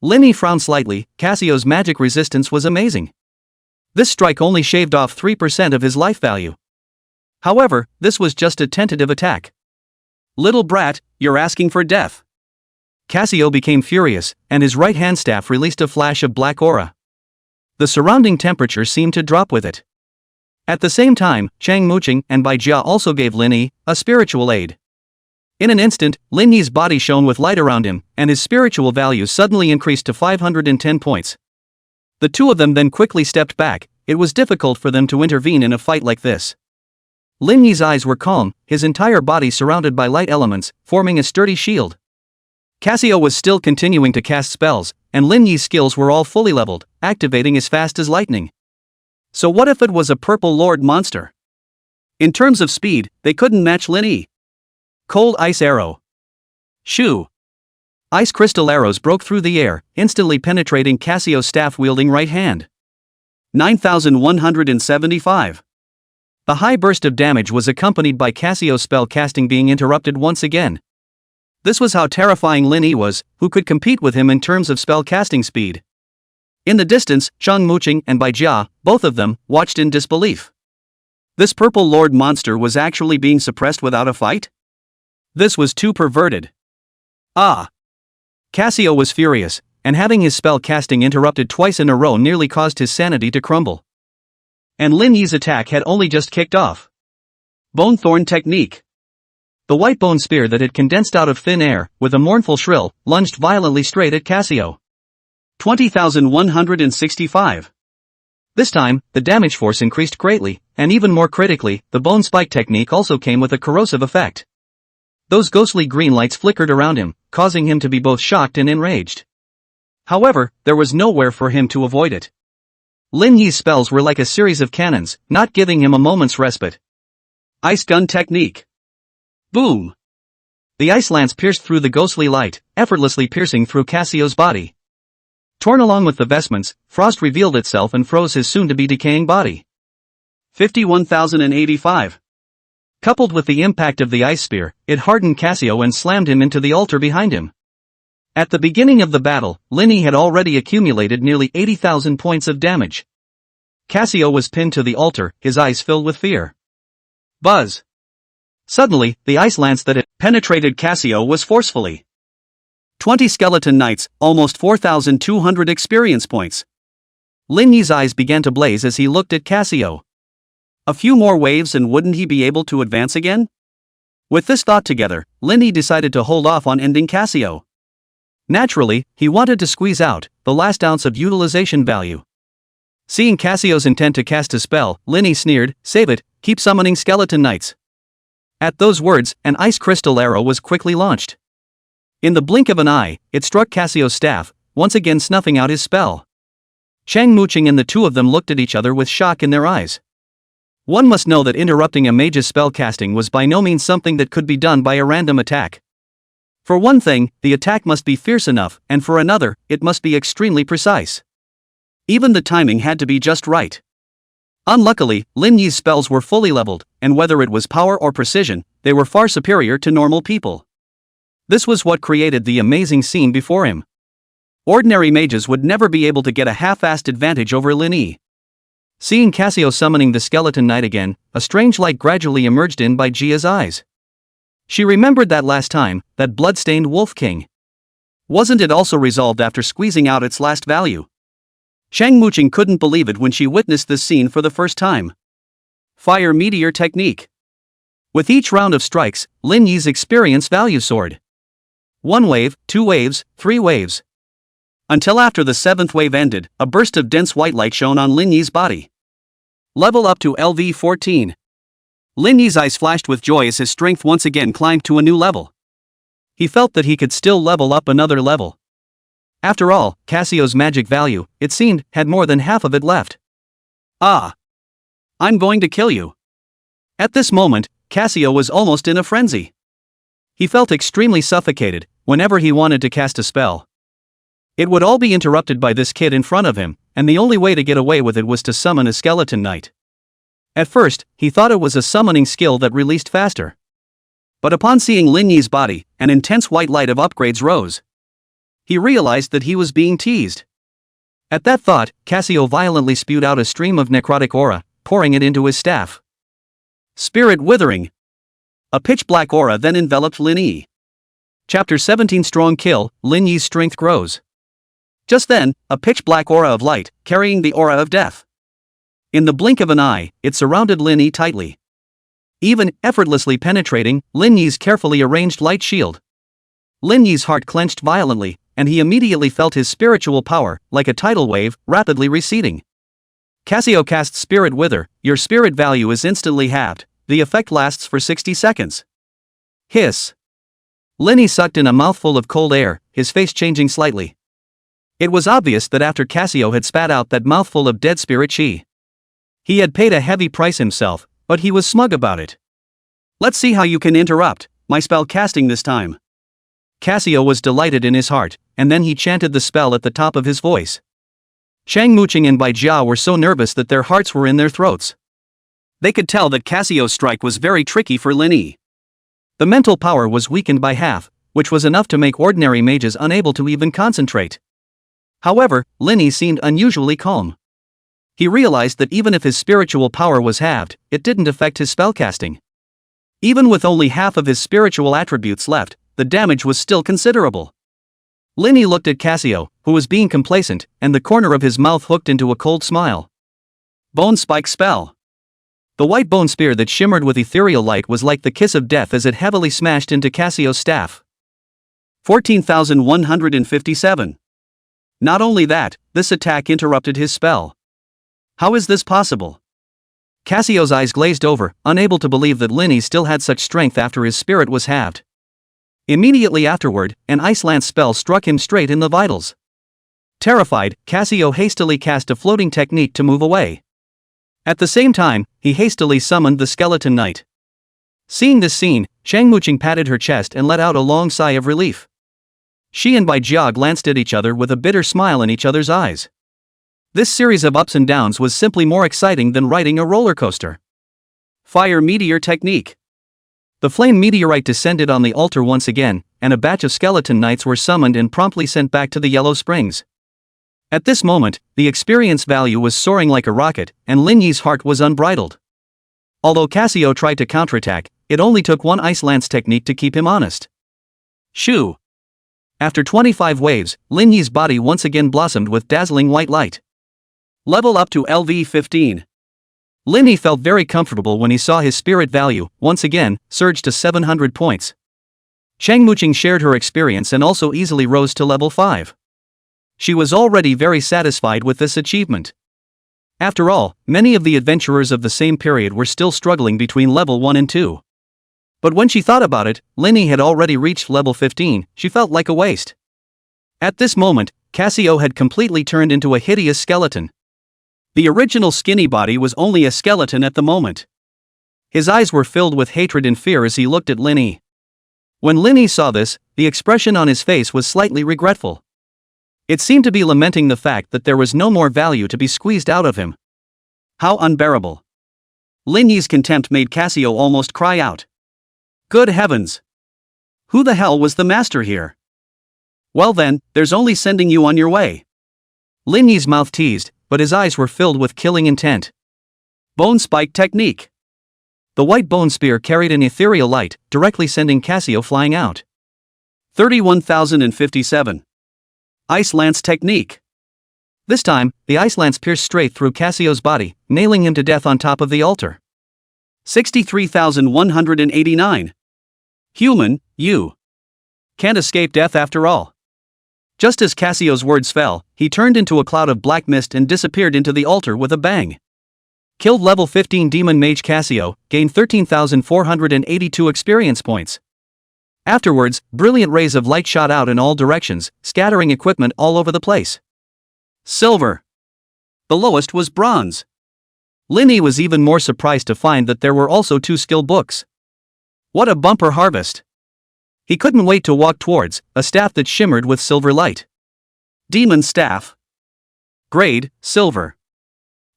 [SPEAKER 1] Lin Yi frowned slightly. Casio's magic resistance was amazing. This strike only shaved off 3% of his life value. However, this was just a tentative attack. Little brat, you're asking for death. Casio became furious, and his right hand staff released a flash of black aura. The surrounding temperature seemed to drop with it. At the same time, Chang Muqing and Bai Jia also gave Lin Yi a spiritual aid. In an instant, Lin Yi's body shone with light around him, and his spiritual value suddenly increased to 510 points. The two of them then quickly stepped back. It was difficult for them to intervene in a fight like this. Lin Yi's eyes were calm, his entire body surrounded by light elements, forming a sturdy shield. Casio was still continuing to cast spells, and Lin Yi's skills were all fully leveled, activating as fast as lightning. So what if it was a purple Lord monster? In terms of speed, they couldn't match Lin Yi. Cold Ice Arrow. Shoo! Ice crystal arrows broke through the air, instantly penetrating Casio's staff-wielding right hand. 9175. The high burst of damage was accompanied by Casio's spell casting being interrupted once again. This was how terrifying Lin Yi was, who could compete with him in terms of spell casting speed. In the distance, Chang Muqing and Bai Jia, both of them, watched in disbelief. This purple Lord monster was actually being suppressed without a fight? This was too perverted. Ah! Casio was furious, and having his spell casting interrupted twice in a row nearly caused his sanity to crumble. And Lin Yi's attack had only just kicked off. Bone Thorn Technique. The white bone spear that had condensed out of thin air, with a mournful shrill, lunged violently straight at Casio. 20,165. This time, the damage force increased greatly, and even more critically, the bone spike technique also came with a corrosive effect. Those ghostly green lights flickered around him, causing him to be both shocked and enraged. However, there was nowhere for him to avoid it. Lin Yi's spells were like a series of cannons, not giving him a moment's respite. Ice gun technique. Boom! The ice lance pierced through the ghostly light, effortlessly piercing through Casio's body. Torn along with the vestments, frost revealed itself and froze his soon-to-be decaying body. 51,085. Coupled with the impact of the ice spear, it hardened Casio and slammed him into the altar behind him. At the beginning of the battle, Lin Yi had already accumulated nearly 80,000 points of damage. Casio was pinned to the altar, his eyes filled with fear. Buzz! Suddenly, the ice lance that had penetrated Casio was forcefully. 20 skeleton knights, almost 4,200 experience points. Lin Yi's eyes began to blaze as he looked at Casio. A few more waves and wouldn't he be able to advance again? With this thought together, Lin Yi decided to hold off on ending Casio. Naturally, he wanted to squeeze out the last ounce of utilization value. Seeing Casio's intent to cast a spell, Lin Yi sneered, "Save it, keep summoning skeleton knights." At those words, an ice crystal arrow was quickly launched. In the blink of an eye, it struck Casio's staff, once again snuffing out his spell. Chang Muqing and the two of them looked at each other with shock in their eyes. One must know that interrupting a mage's spell casting was by no means something that could be done by a random attack. For one thing, the attack must be fierce enough, and for another, it must be extremely precise. Even the timing had to be just right. Unluckily, Lin Yi's spells were fully leveled, and whether it was power or precision, they were far superior to normal people. This was what created the amazing scene before him. Ordinary mages would never be able to get a half-assed advantage over Lin Yi. Seeing Casio summoning the skeleton knight again, a strange light gradually emerged in by Jia's eyes. She remembered that last time, that blood-stained wolf king. Wasn't it also resolved after squeezing out its last value? Chang Muqing couldn't believe it when she witnessed this scene for the first time. Fire meteor technique. With each round of strikes, Lin Yi's experience value soared. 1 wave, 2 waves, 3 waves. Until after the 7th wave ended, a burst of dense white light shone on Lin Yi's body. Level up to LV 14. Lin Yi's eyes flashed with joy as his strength once again climbed to a new level. He felt that he could still level up another level. After all, Casio's magic value, it seemed, had more than half of it left. Ah! I'm going to kill you. At this moment, Casio was almost in a frenzy. He felt extremely suffocated whenever he wanted to cast a spell. It would all be interrupted by this kid in front of him, and the only way to get away with it was to summon a skeleton knight. At first, he thought it was a summoning skill that released faster. But upon seeing Lin Yi's body, an intense white light of upgrades rose. He realized that he was being teased. At that thought, Casio violently spewed out a stream of necrotic aura, pouring it into his staff. Spirit withering. A pitch-black aura then enveloped Lin Yi. Chapter 17 Strong Kill, Lin Yi's strength grows. Just then, a pitch-black aura of light, carrying the aura of death. In the blink of an eye, it surrounded Lin Yi tightly. Even effortlessly penetrating Lin Yi's carefully arranged light shield. Lin Yi's heart clenched violently, and he immediately felt his spiritual power, like a tidal wave, rapidly receding. Casio cast Spirit Wither. Your spirit value is instantly halved. The effect lasts for 60 seconds. Hiss. Lin Yi sucked in a mouthful of cold air, his face changing slightly. It was obvious that after Casio had spat out that mouthful of dead spirit chi, he had paid a heavy price himself, but he was smug about it. Let's see how you can interrupt my spell casting this time. Casio was delighted in his heart, and then he chanted the spell at the top of his voice. Chang Muqing and Bai Jia were so nervous that their hearts were in their throats. They could tell that Casio's strike was very tricky for Lin Yi. The mental power was weakened by half, which was enough to make ordinary mages unable to even concentrate. However, Lin Yi seemed unusually calm. He realized that even if his spiritual power was halved, it didn't affect his spellcasting. Even with only half of his spiritual attributes left, the damage was still considerable. Lin Yi looked at Casio, who was being complacent, and the corner of his mouth hooked into a cold smile. Bone Spike Spell. The white bone spear that shimmered with ethereal light was like the kiss of death as it heavily smashed into Casio's staff. 14,157. Not only that, this attack interrupted his spell. How is this possible? Casio's eyes glazed over, unable to believe that Lin Yi still had such strength after his spirit was halved. Immediately afterward, an ice lance spell struck him straight in the vitals. Terrified, Casio hastily cast a floating technique to move away. At the same time, he hastily summoned the skeleton knight. Seeing this scene, Chang Muqing patted her chest and let out a long sigh of relief. She and Bai Jia glanced at each other with a bitter smile in each other's eyes. This series of ups and downs was simply more exciting than riding a roller coaster. Fire meteor technique. The flame meteorite descended on the altar once again, and a batch of skeleton knights were summoned and promptly sent back to the Yellow Springs. At this moment, the experience value was soaring like a rocket, and Lin Yi's heart was unbridled. Although Casio tried to counterattack, it only took one ice lance technique to keep him honest. Shoo! After 25 waves, Lin Yi's body once again blossomed with dazzling white light. Level up to LV 15. Lin Yi felt very comfortable when he saw his spirit value, once again, surge to 700 points. Chang Muqing shared her experience and also easily rose to level 5. She was already very satisfied with this achievement. After all, many of the adventurers of the same period were still struggling between level 1 and 2. But when she thought about it, Lin Yi had already reached level 15, she felt like a waste. At this moment, Casio had completely turned into a hideous skeleton. The original skinny body was only a skeleton at the moment. His eyes were filled with hatred and fear as he looked at Lin Yi. When Lin Yi saw this, the expression on his face was slightly regretful. It seemed to be lamenting the fact that there was no more value to be squeezed out of him. How unbearable. Lin Yi's contempt made Casio almost cry out. Good heavens! Who the hell was the master here? Well then, there's only sending you on your way. Lin Yi's mouth teased, but his eyes were filled with killing intent. Bone spike technique. The white bone spear carried an ethereal light, directly sending Casio flying out. 31,057. Ice lance technique. This time, the ice lance pierced straight through Casio's body, nailing him to death on top of the altar. 63,189. Human, you can't escape death after all. Just as Casio's words fell, he turned into a cloud of black mist and disappeared into the altar with a bang. Killed level 15 demon mage Casio, gained 13,482 experience points. Afterwards, brilliant rays of light shot out in all directions, scattering equipment all over the place. Silver. The lowest was bronze. Lin Yi was even more surprised to find that there were also 2 skill books. What a bumper harvest! He couldn't wait to walk towards a staff that shimmered with silver light. Demon staff. Grade, silver.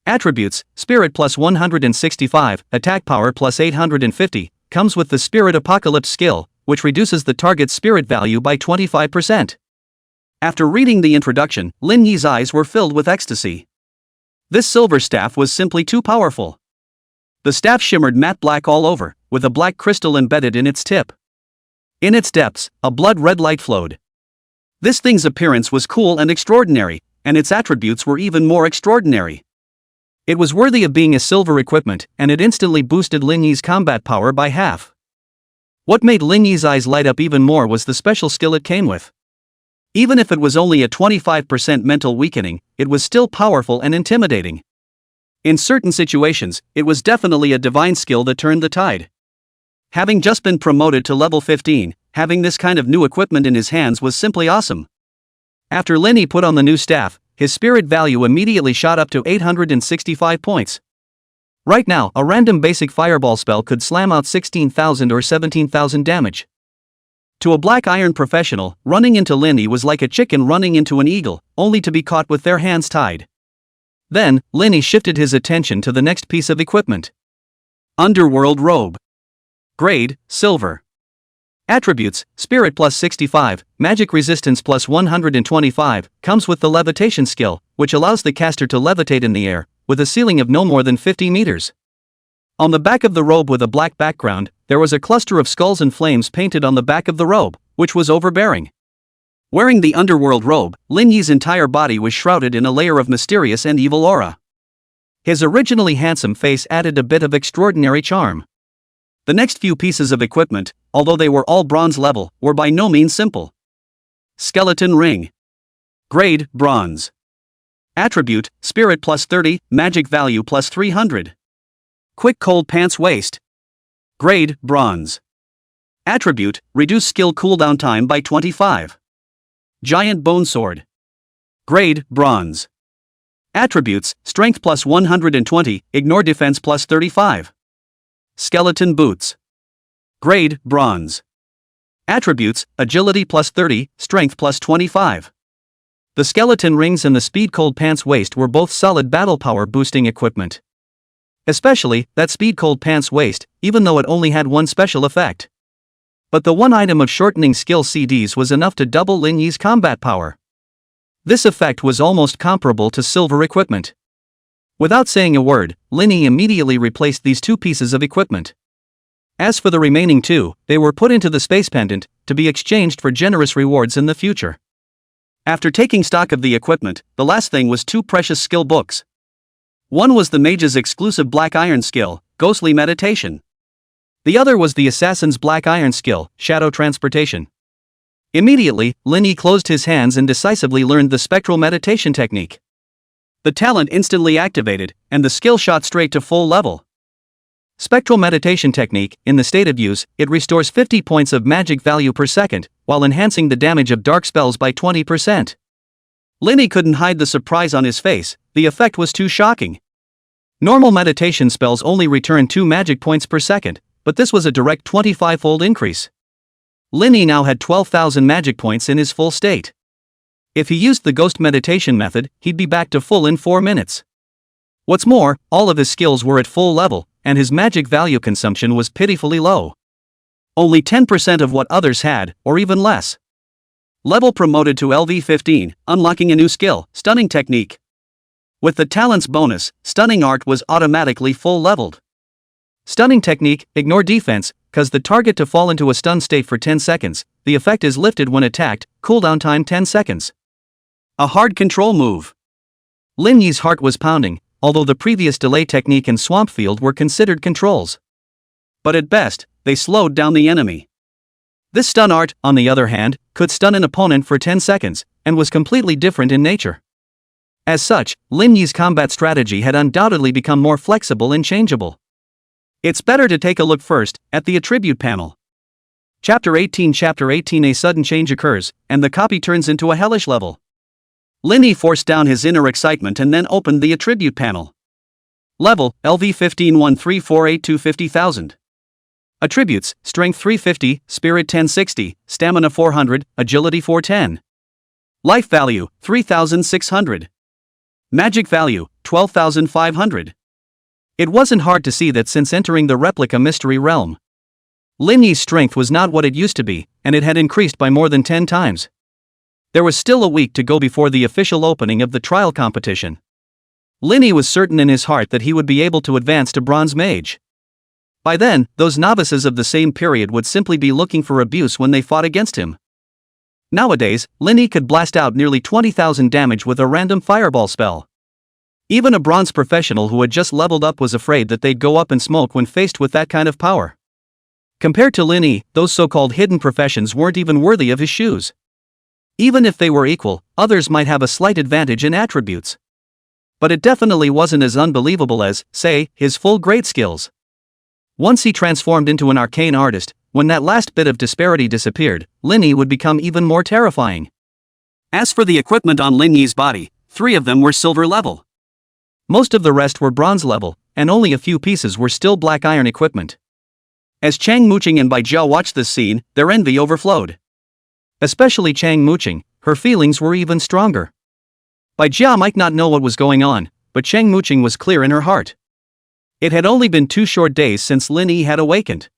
[SPEAKER 1] Attributes, spirit plus 165, attack power plus 850, comes with the spirit apocalypse skill, which reduces the target's spirit value by 25%. After reading the introduction, Lin Yi's eyes were filled with ecstasy. This silver staff was simply too powerful. The staff shimmered matte black all over, with a black crystal embedded in its tip. In its depths, a blood-red light flowed. This thing's appearance was cool and extraordinary, and its attributes were even more extraordinary. It was worthy of being a silver equipment, and it instantly boosted Lin Yi's combat power by half. What made Lin Yi's eyes light up even more was the special skill it came with. Even if it was only a 25% mental weakening, it was still powerful and intimidating. In certain situations, it was definitely a divine skill that turned the tide. Having just been promoted to level 15, having this kind of new equipment in his hands was simply awesome. After Lin Yi put on the new staff, his spirit value immediately shot up to 865 points. Right now, a random basic fireball spell could slam out 16,000 or 17,000 damage. To a black iron professional, running into Lin Yi was like a chicken running into an eagle, only to be caught with their hands tied. Then, Lin Yi shifted his attention to the next piece of equipment. Underworld robe. Grade, silver. Attributes, spirit plus 65, magic resistance plus 125, comes with the levitation skill, which allows the caster to levitate in the air, with a ceiling of no more than 50 meters. On the back of the robe with a black background, there was a cluster of skulls and flames painted on the back of the robe, which was overbearing. Wearing the underworld robe, Lin Yi's entire body was shrouded in a layer of mysterious and evil aura. His originally handsome face added a bit of extraordinary charm. The next few pieces of equipment, although they were all bronze level, were by no means simple. Skeleton ring. Grade, bronze. Attribute, spirit plus 30, magic value plus 300. Quick cold pants waist. Grade, bronze. Attribute, reduce skill cooldown time by 25. Giant bone sword. Grade, Bronze. Attributes, Strength plus 120, Ignore Defense plus 35. Skeleton Boots. Grade, Bronze. Attributes, Agility plus 30, Strength plus 25. The skeleton rings and the Speed Cold Pants waist were both solid battle power boosting equipment. Especially, that Speed Cold Pants waist, even though it only had one special effect. But the one item of shortening skill CDs was enough to double Lin Yi's combat power. This effect was almost comparable to silver equipment. Without saying a word, Lin Yi immediately replaced these two pieces of equipment. As for the remaining two, they were put into the space pendant, to be exchanged for generous rewards in the future. After taking stock of the equipment, the last thing was two precious skill books. One was the mage's exclusive Black Iron skill, Ghostly Meditation. The other was the assassin's Black Iron skill, Shadow Transportation. Immediately, Lin Yi closed his hands and decisively learned the spectral meditation technique. The talent instantly activated, and the skill shot straight to full level. Spectral meditation technique, in the state of use, it restores 50 points of magic value per second, while enhancing the damage of dark spells by 20%. Lin Yi couldn't hide the surprise on his face, the effect was too shocking. Normal meditation spells only return 2 magic points per second, but this was a direct 25-fold increase. Lin Yi now had 12,000 magic points in his full state. If he used the ghost meditation method, he'd be back to full in 4 minutes. What's more, all of his skills were at full level, and his magic value consumption was pitifully low. Only 10% of what others had, or even less. Level promoted to LV15, unlocking a new skill, Stunning Technique. With the talent's bonus, Stunning Art was automatically full leveled. Stunning Technique, Ignore Defense, cause the target to fall into a stun state for 10 seconds, the effect is lifted when attacked, cooldown time 10 seconds. A hard control move. Lin Yi's heart was pounding, although the previous delay technique and swamp field were considered controls. But at best, they slowed down the enemy. This stun art, on the other hand, could stun an opponent for 10 seconds, and was completely different in nature. As such, Lin Yi's combat strategy had undoubtedly become more flexible and changeable. It's better to take a look first, at the attribute panel. Chapter 18 A sudden change occurs, and the copy turns into a hellish level. Lin Yi forced down his inner excitement and then opened the attribute panel. Level, LV15 13482 50,000. Attributes, Strength 350, Spirit 1060, Stamina 400, Agility 410. Life value, 3,600. Magic value, 12,500. It wasn't hard to see that since entering the replica mystery realm, Lin Yi's strength was not what it used to be, and it had increased by more than 10 times. There was still a week to go before the official opening of the trial competition. Lin Yi was certain in his heart that he would be able to advance to Bronze Mage. By then, those novices of the same period would simply be looking for abuse when they fought against him. Nowadays, Lin Yi could blast out nearly 20,000 damage with a random fireball spell. Even a bronze professional who had just leveled up was afraid that they'd go up in smoke when faced with that kind of power. Compared to Lin Yi, those so-called hidden professions weren't even worthy of his shoes. Even if they were equal, others might have a slight advantage in attributes. But it definitely wasn't as unbelievable as, say, his full grade skills. Once he transformed into an arcane artist, when that last bit of disparity disappeared, Lin Yi would become even more terrifying. As for the equipment on Lin Yi's body, 3 of them were silver level. Most of the rest were bronze level, and only a few pieces were still black iron equipment. As Chang Muqing and Bai Jia watched this scene, their envy overflowed. Especially Chang Muqing, her feelings were even stronger. Bai Jia might not know what was going on, but Chang Muqing was clear in her heart. It had only been 2 short days since Lin Yi had awakened.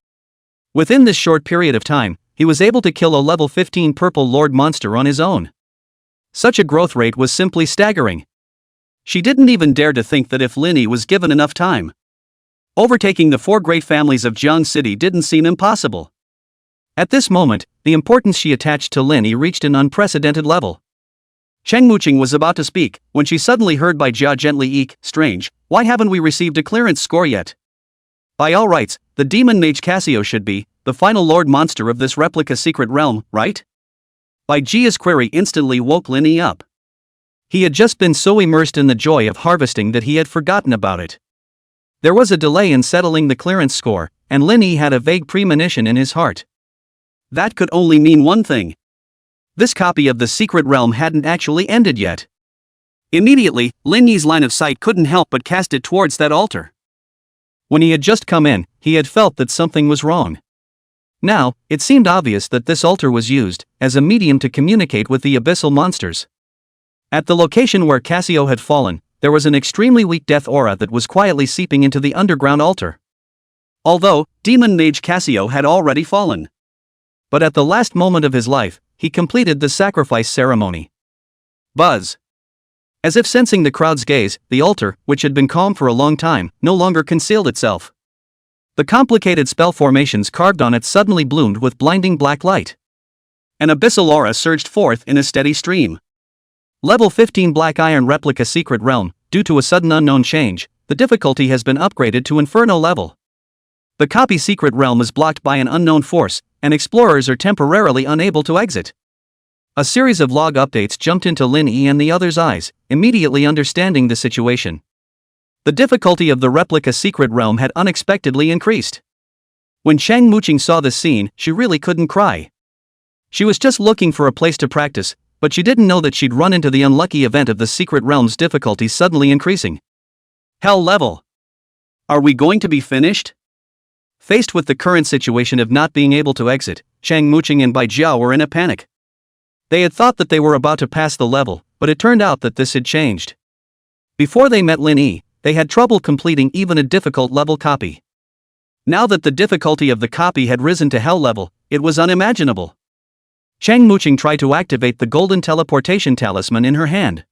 [SPEAKER 1] Within this short period of time, he was able to kill a level 15 purple lord monster on his own. Such a growth rate was simply staggering. She didn't even dare to think that if Lin Yi was given enough time, overtaking the 4 great families of Jiang City didn't seem impossible. At this moment, the importance she attached to Lin Yi reached an unprecedented level. Cheng Muqing was about to speak, when she suddenly heard Bai Jia gently eek, "Strange, why haven't we received a clearance score yet? By all rights, the demon mage Casio should be the final lord monster of this replica secret realm, right?" Bai Jia's query instantly woke Lin Yi up. He had just been so immersed in the joy of harvesting that he had forgotten about it. There was a delay in settling the clearance score, and Lin Yi had a vague premonition in his heart. That could only mean one thing. This copy of the secret realm hadn't actually ended yet. Immediately, Lin Yi's line of sight couldn't help but cast it towards that altar. When he had just come in, he had felt that something was wrong. Now, it seemed obvious that this altar was used as a medium to communicate with the abyssal monsters. At the location where Casio had fallen, there was an extremely weak death aura that was quietly seeping into the underground altar. Although, demon mage Casio had already fallen. But at the last moment of his life, he completed the sacrifice ceremony. Buzz. As if sensing the crowd's gaze, the altar, which had been calm for a long time, no longer concealed itself. The complicated spell formations carved on it suddenly bloomed with blinding black light. An abyssal aura surged forth in a steady stream. Level 15 Black Iron Replica Secret Realm. Due to a sudden unknown change, the difficulty has been upgraded to Inferno level. The copy Secret Realm is blocked by an unknown force, and explorers are temporarily unable to exit. A series of log updates jumped into Lin Yi and the others' eyes, immediately understanding the situation. The difficulty of the replica Secret Realm had unexpectedly increased. When Chang Muqing saw this scene, she really couldn't cry. She was just looking for a place to practice, but she didn't know that she'd run into the unlucky event of the Secret Realm's difficulty suddenly increasing. Hell level. Are we going to be finished? Faced with the current situation of not being able to exit, Chang Muqing and Bai Jiao were in a panic. They had thought that they were about to pass the level, but it turned out that this had changed. Before they met Lin Yi, they had trouble completing even a difficult level copy. Now that the difficulty of the copy had risen to hell level, it was unimaginable. Chang Muqing tried to activate the golden teleportation talisman in her hand.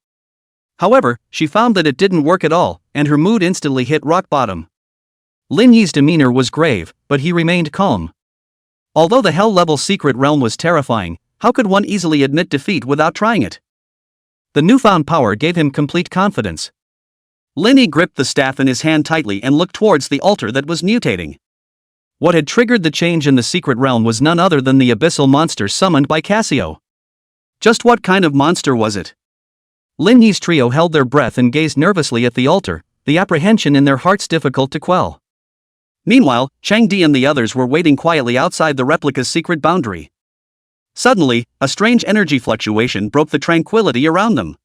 [SPEAKER 1] However, she found that it didn't work at all, and her mood instantly hit rock bottom. Lin Yi's demeanor was grave, but he remained calm. Although the hell-level secret realm was terrifying, how could one easily admit defeat without trying it? The newfound power gave him complete confidence. Lin Yi gripped the staff in his hand tightly and looked towards the altar that was mutating. What had triggered the change in the secret realm was none other than the abyssal monster summoned by Casio. Just what kind of monster was it? Lin Yi's trio held their breath and gazed nervously at the altar, the apprehension in their hearts difficult to quell. Meanwhile, Chang Di and the others were waiting quietly outside the replica's secret boundary. Suddenly, a strange energy fluctuation broke the tranquility around them.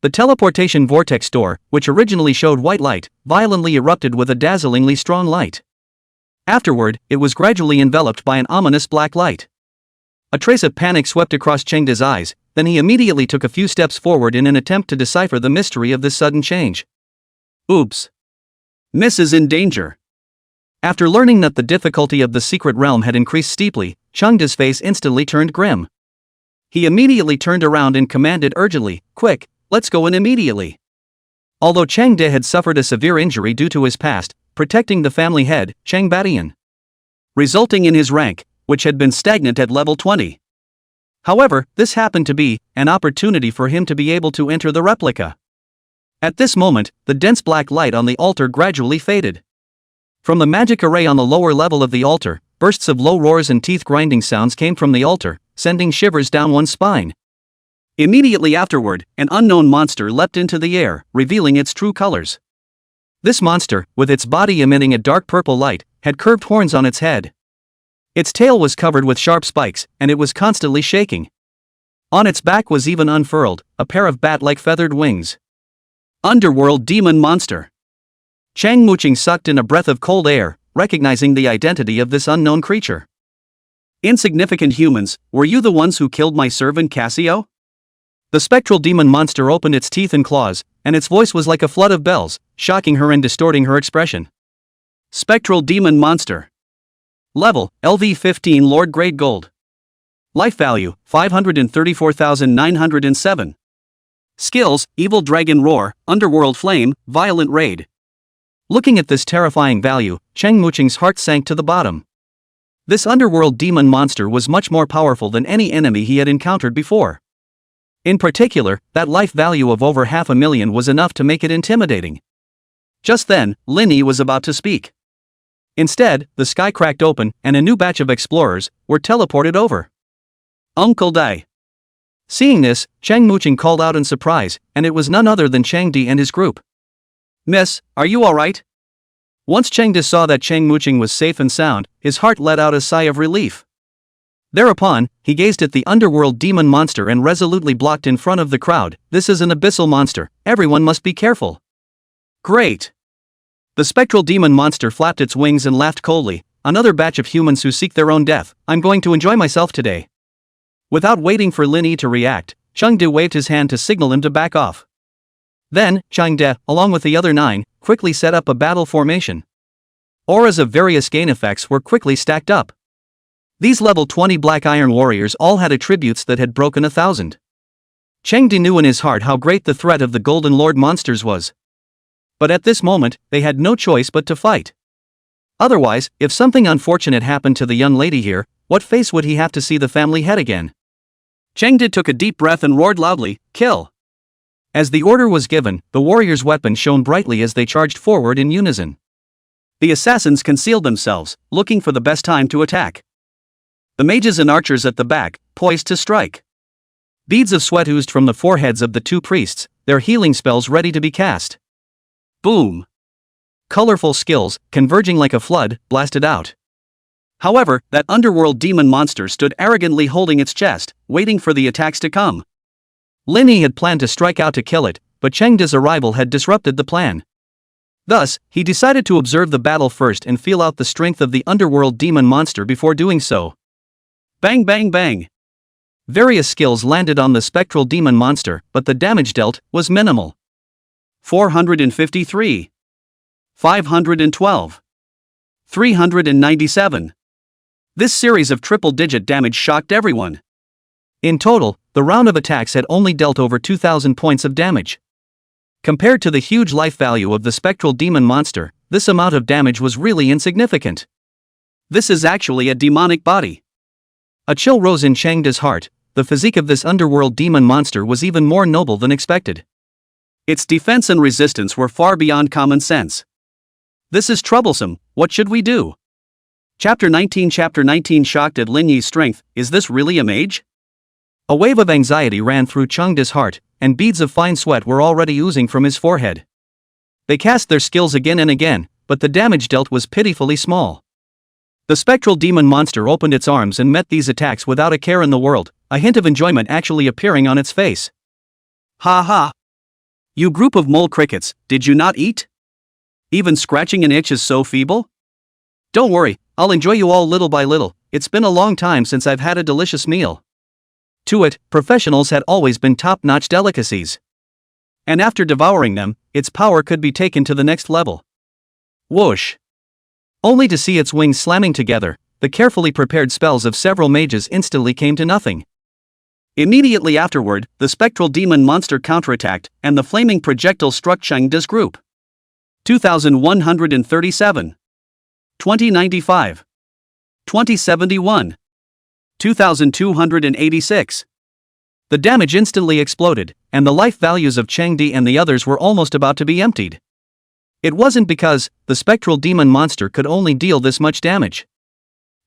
[SPEAKER 1] The teleportation vortex door, which originally showed white light, violently erupted with a dazzlingly strong light. Afterward, it was gradually enveloped by an ominous black light. A trace of panic swept across Cheng Di's eyes, then he immediately took a few steps forward in an attempt to decipher the mystery of this sudden change. Oops. Miss is in danger. After learning that the difficulty of the secret realm had increased steeply, Cheng Di's face instantly turned grim. He immediately turned around and commanded urgently, "Quick, let's go in immediately." Although Cheng Di had suffered a severe injury due to his past, protecting the family head, Cheng Badian, resulting in his rank, which had been stagnant at level 20. However, this happened to be an opportunity for him to be able to enter the replica. At this moment, the dense black light on the altar gradually faded. From the magic array on the lower level of the altar, bursts of low roars and teeth-grinding sounds came from the altar, sending shivers down one's spine. Immediately afterward, an unknown monster leapt into the air, revealing its true colors. This monster, with its body emitting a dark purple light, had curved horns on its head. Its tail was covered with sharp spikes, and it was constantly shaking. On its back was even unfurled, a pair of bat-like feathered wings. Underworld demon monster. Chang Muqing sucked in a breath of cold air, recognizing the identity of this unknown creature. Insignificant humans, were you the ones who killed my servant Casio? The spectral demon monster opened its teeth and claws, and its voice was like a flood of bells, shocking her and distorting her expression. Spectral demon monster. Level, LV 15 Lord Grade Gold. Life value, 534,907. Skills, Evil Dragon Roar, Underworld Flame, Violent Raid. Looking at this terrifying value, Cheng Muqing's heart sank to the bottom. This underworld demon monster was much more powerful than any enemy he had encountered before. In particular, that life value of over 500,000 was enough to make it intimidating. Just then, Lin Yi was about to speak. Instead, the sky cracked open, and a new batch of explorers were teleported over. Uncle Dai. Seeing this, Cheng Muqing called out in surprise, and it was none other than Chang Di and his group. Miss, are you alright? Once Cheng Di saw that Cheng Muqing was safe and sound, his heart let out a sigh of relief. Thereupon, he gazed at the underworld demon monster and resolutely blocked in front of the crowd. This is an abyssal monster, everyone must be careful. Great! The spectral demon monster flapped its wings and laughed coldly. Another batch of humans who seek their own death. I'm going to enjoy myself today. Without waiting for Lin Yi to react, Chengde waved his hand to signal him to back off. Then, Chengde, along with the other 9, quickly set up a battle formation. Auras of various gain effects were quickly stacked up. These level 20 Black Iron warriors all had attributes that had broken 1,000. Chengde knew in his heart how great the threat of the Golden Lord monsters was. But at this moment, they had no choice but to fight. Otherwise, if something unfortunate happened to the young lady here, what face would he have to see the family head again? Chengde took a deep breath and roared loudly, "Kill!" As the order was given, the warriors' weapons shone brightly as they charged forward in unison. The assassins concealed themselves, looking for the best time to attack. The mages and archers at the back, poised to strike. Beads of sweat oozed from the foreheads of the 2 priests, their healing spells ready to be cast. Boom! Colorful skills, converging like a flood, blasted out. However, that underworld demon monster stood arrogantly holding its chest, waiting for the attacks to come. Lin Yi had planned to strike out to kill it, but Chengde's arrival had disrupted the plan. Thus, he decided to observe the battle first and feel out the strength of the underworld demon monster before doing so. Bang bang bang! Various skills landed on the spectral demon monster, but the damage dealt was minimal. 453. 512. 397. This series of triple-digit damage shocked everyone. In total, the round of attacks had only dealt over 2,000 points of damage. Compared to the huge life value of the spectral demon monster, this amount of damage was really insignificant. This is actually a demonic body. A chill rose in Chengde's heart. The physique of this underworld demon monster was even more noble than expected. Its defense and resistance were far beyond common sense. This is troublesome, what should we do? Chapter 19 shocked at Lin Yi's strength. Is this really a mage? A wave of anxiety ran through Chengde's heart, and beads of fine sweat were already oozing from his forehead. They cast their skills again and again, but the damage dealt was pitifully small. The spectral demon monster opened its arms and met these attacks without a care in the world, a hint of enjoyment actually appearing on its face. Ha ha! You group of mole crickets, did you not eat? Even scratching an itch is so feeble? Don't worry, I'll enjoy you all little by little. It's been a long time since I've had a delicious meal. To it, professionals had always been top-notch delicacies. And after devouring them, its power could be taken to the next level. Whoosh! Only to see its wings slamming together, the carefully prepared spells of several mages instantly came to nothing. Immediately afterward, the spectral demon monster counterattacked, and the flaming projectile struck Chengde's group. 2137. 2095. 2071. 2286. The damage instantly exploded, and the life values of Chengde and the others were almost about to be emptied. It wasn't because the spectral demon monster could only deal this much damage.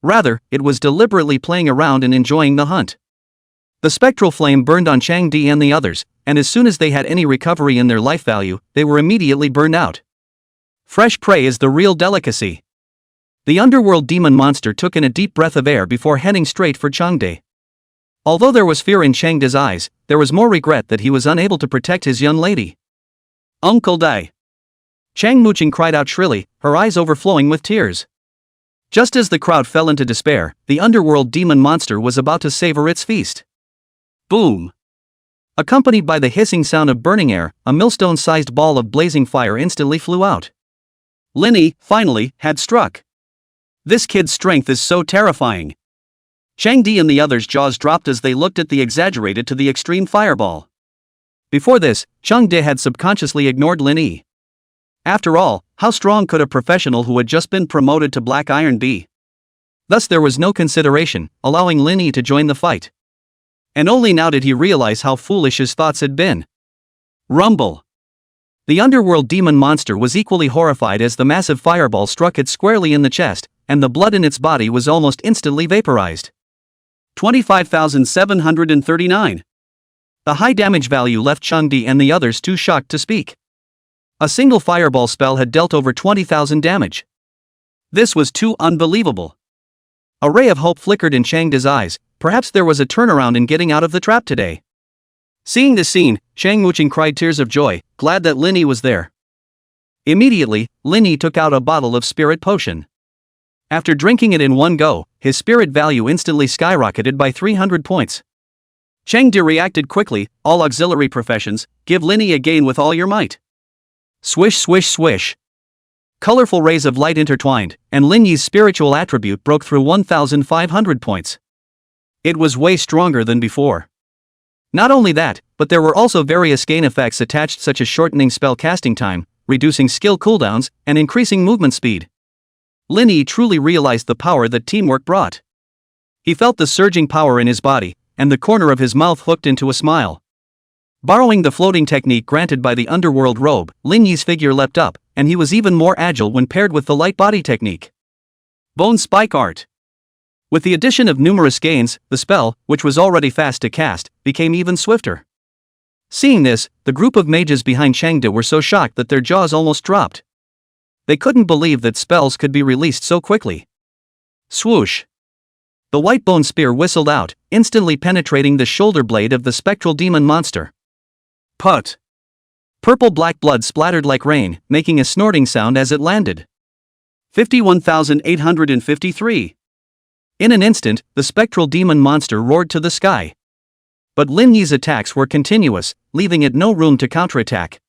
[SPEAKER 1] Rather, it was deliberately playing around and enjoying the hunt. The spectral flame burned on Chengde and the others, and as soon as they had any recovery in their life value, they were immediately burned out. Fresh prey is the real delicacy. The underworld demon monster took in a deep breath of air before heading straight for Chengde. Although there was fear in Chengde's eyes, there was more regret that he was unable to protect his young lady. Uncle Dai! Chang Muqing cried out shrilly, her eyes overflowing with tears. Just as the crowd fell into despair, the underworld demon monster was about to savor its feast. Boom! Accompanied by the hissing sound of burning air, a millstone-sized ball of blazing fire instantly flew out. Lin Yi, finally, had struck. This kid's strength is so terrifying. Chengde and the others' jaws dropped as they looked at the exaggerated to the extreme fireball. Before this, Chengde had subconsciously ignored Lin Yi. After all, how strong could a professional who had just been promoted to Black Iron be? Thus there was no consideration, allowing Lin Yi to join the fight. And only now did he realize how foolish his thoughts had been. Rumble! The underworld demon monster was equally horrified as the massive fireball struck it squarely in the chest, and the blood in its body was almost instantly vaporized. 25,739. The high damage value left Chengde and the others too shocked to speak. A single fireball spell had dealt over 20,000 damage. This was too unbelievable. A ray of hope flickered in Changde's eyes. Perhaps there was a turnaround in getting out of the trap today. Seeing this scene, Chang Wuching cried tears of joy, glad that Lin Yi was there. Immediately, Lin Yi took out a bottle of spirit potion. After drinking it in one go, his spirit value instantly skyrocketed by 300 points. Changde reacted quickly, all auxiliary professions, give Lin Yi a gain with all your might. Swish swish swish. Colorful rays of light intertwined, and Lin Yi's spiritual attribute broke through 1,500 points. It was way stronger than before. Not only that, but there were also various gain effects attached, such as shortening spell casting time, reducing skill cooldowns, and increasing movement speed. Lin Yi truly realized the power that teamwork brought. He felt the surging power in his body, and the corner of his mouth hooked into a smile. Borrowing the floating technique granted by the underworld robe, Lin Yi's figure leapt up, and he was even more agile when paired with the light body technique. Bone Spike Art. With the addition of numerous gains, the spell, which was already fast to cast, became even swifter. Seeing this, the group of mages behind Changde were so shocked that their jaws almost dropped. They couldn't believe that spells could be released so quickly. Swoosh! The white bone spear whistled out, instantly penetrating the shoulder blade of the spectral demon monster. Put! Purple black blood splattered like rain, making a snorting sound as it landed. 51,853. In an instant, the spectral demon monster roared to the sky. But Lin Yi's attacks were continuous, leaving it no room to counterattack.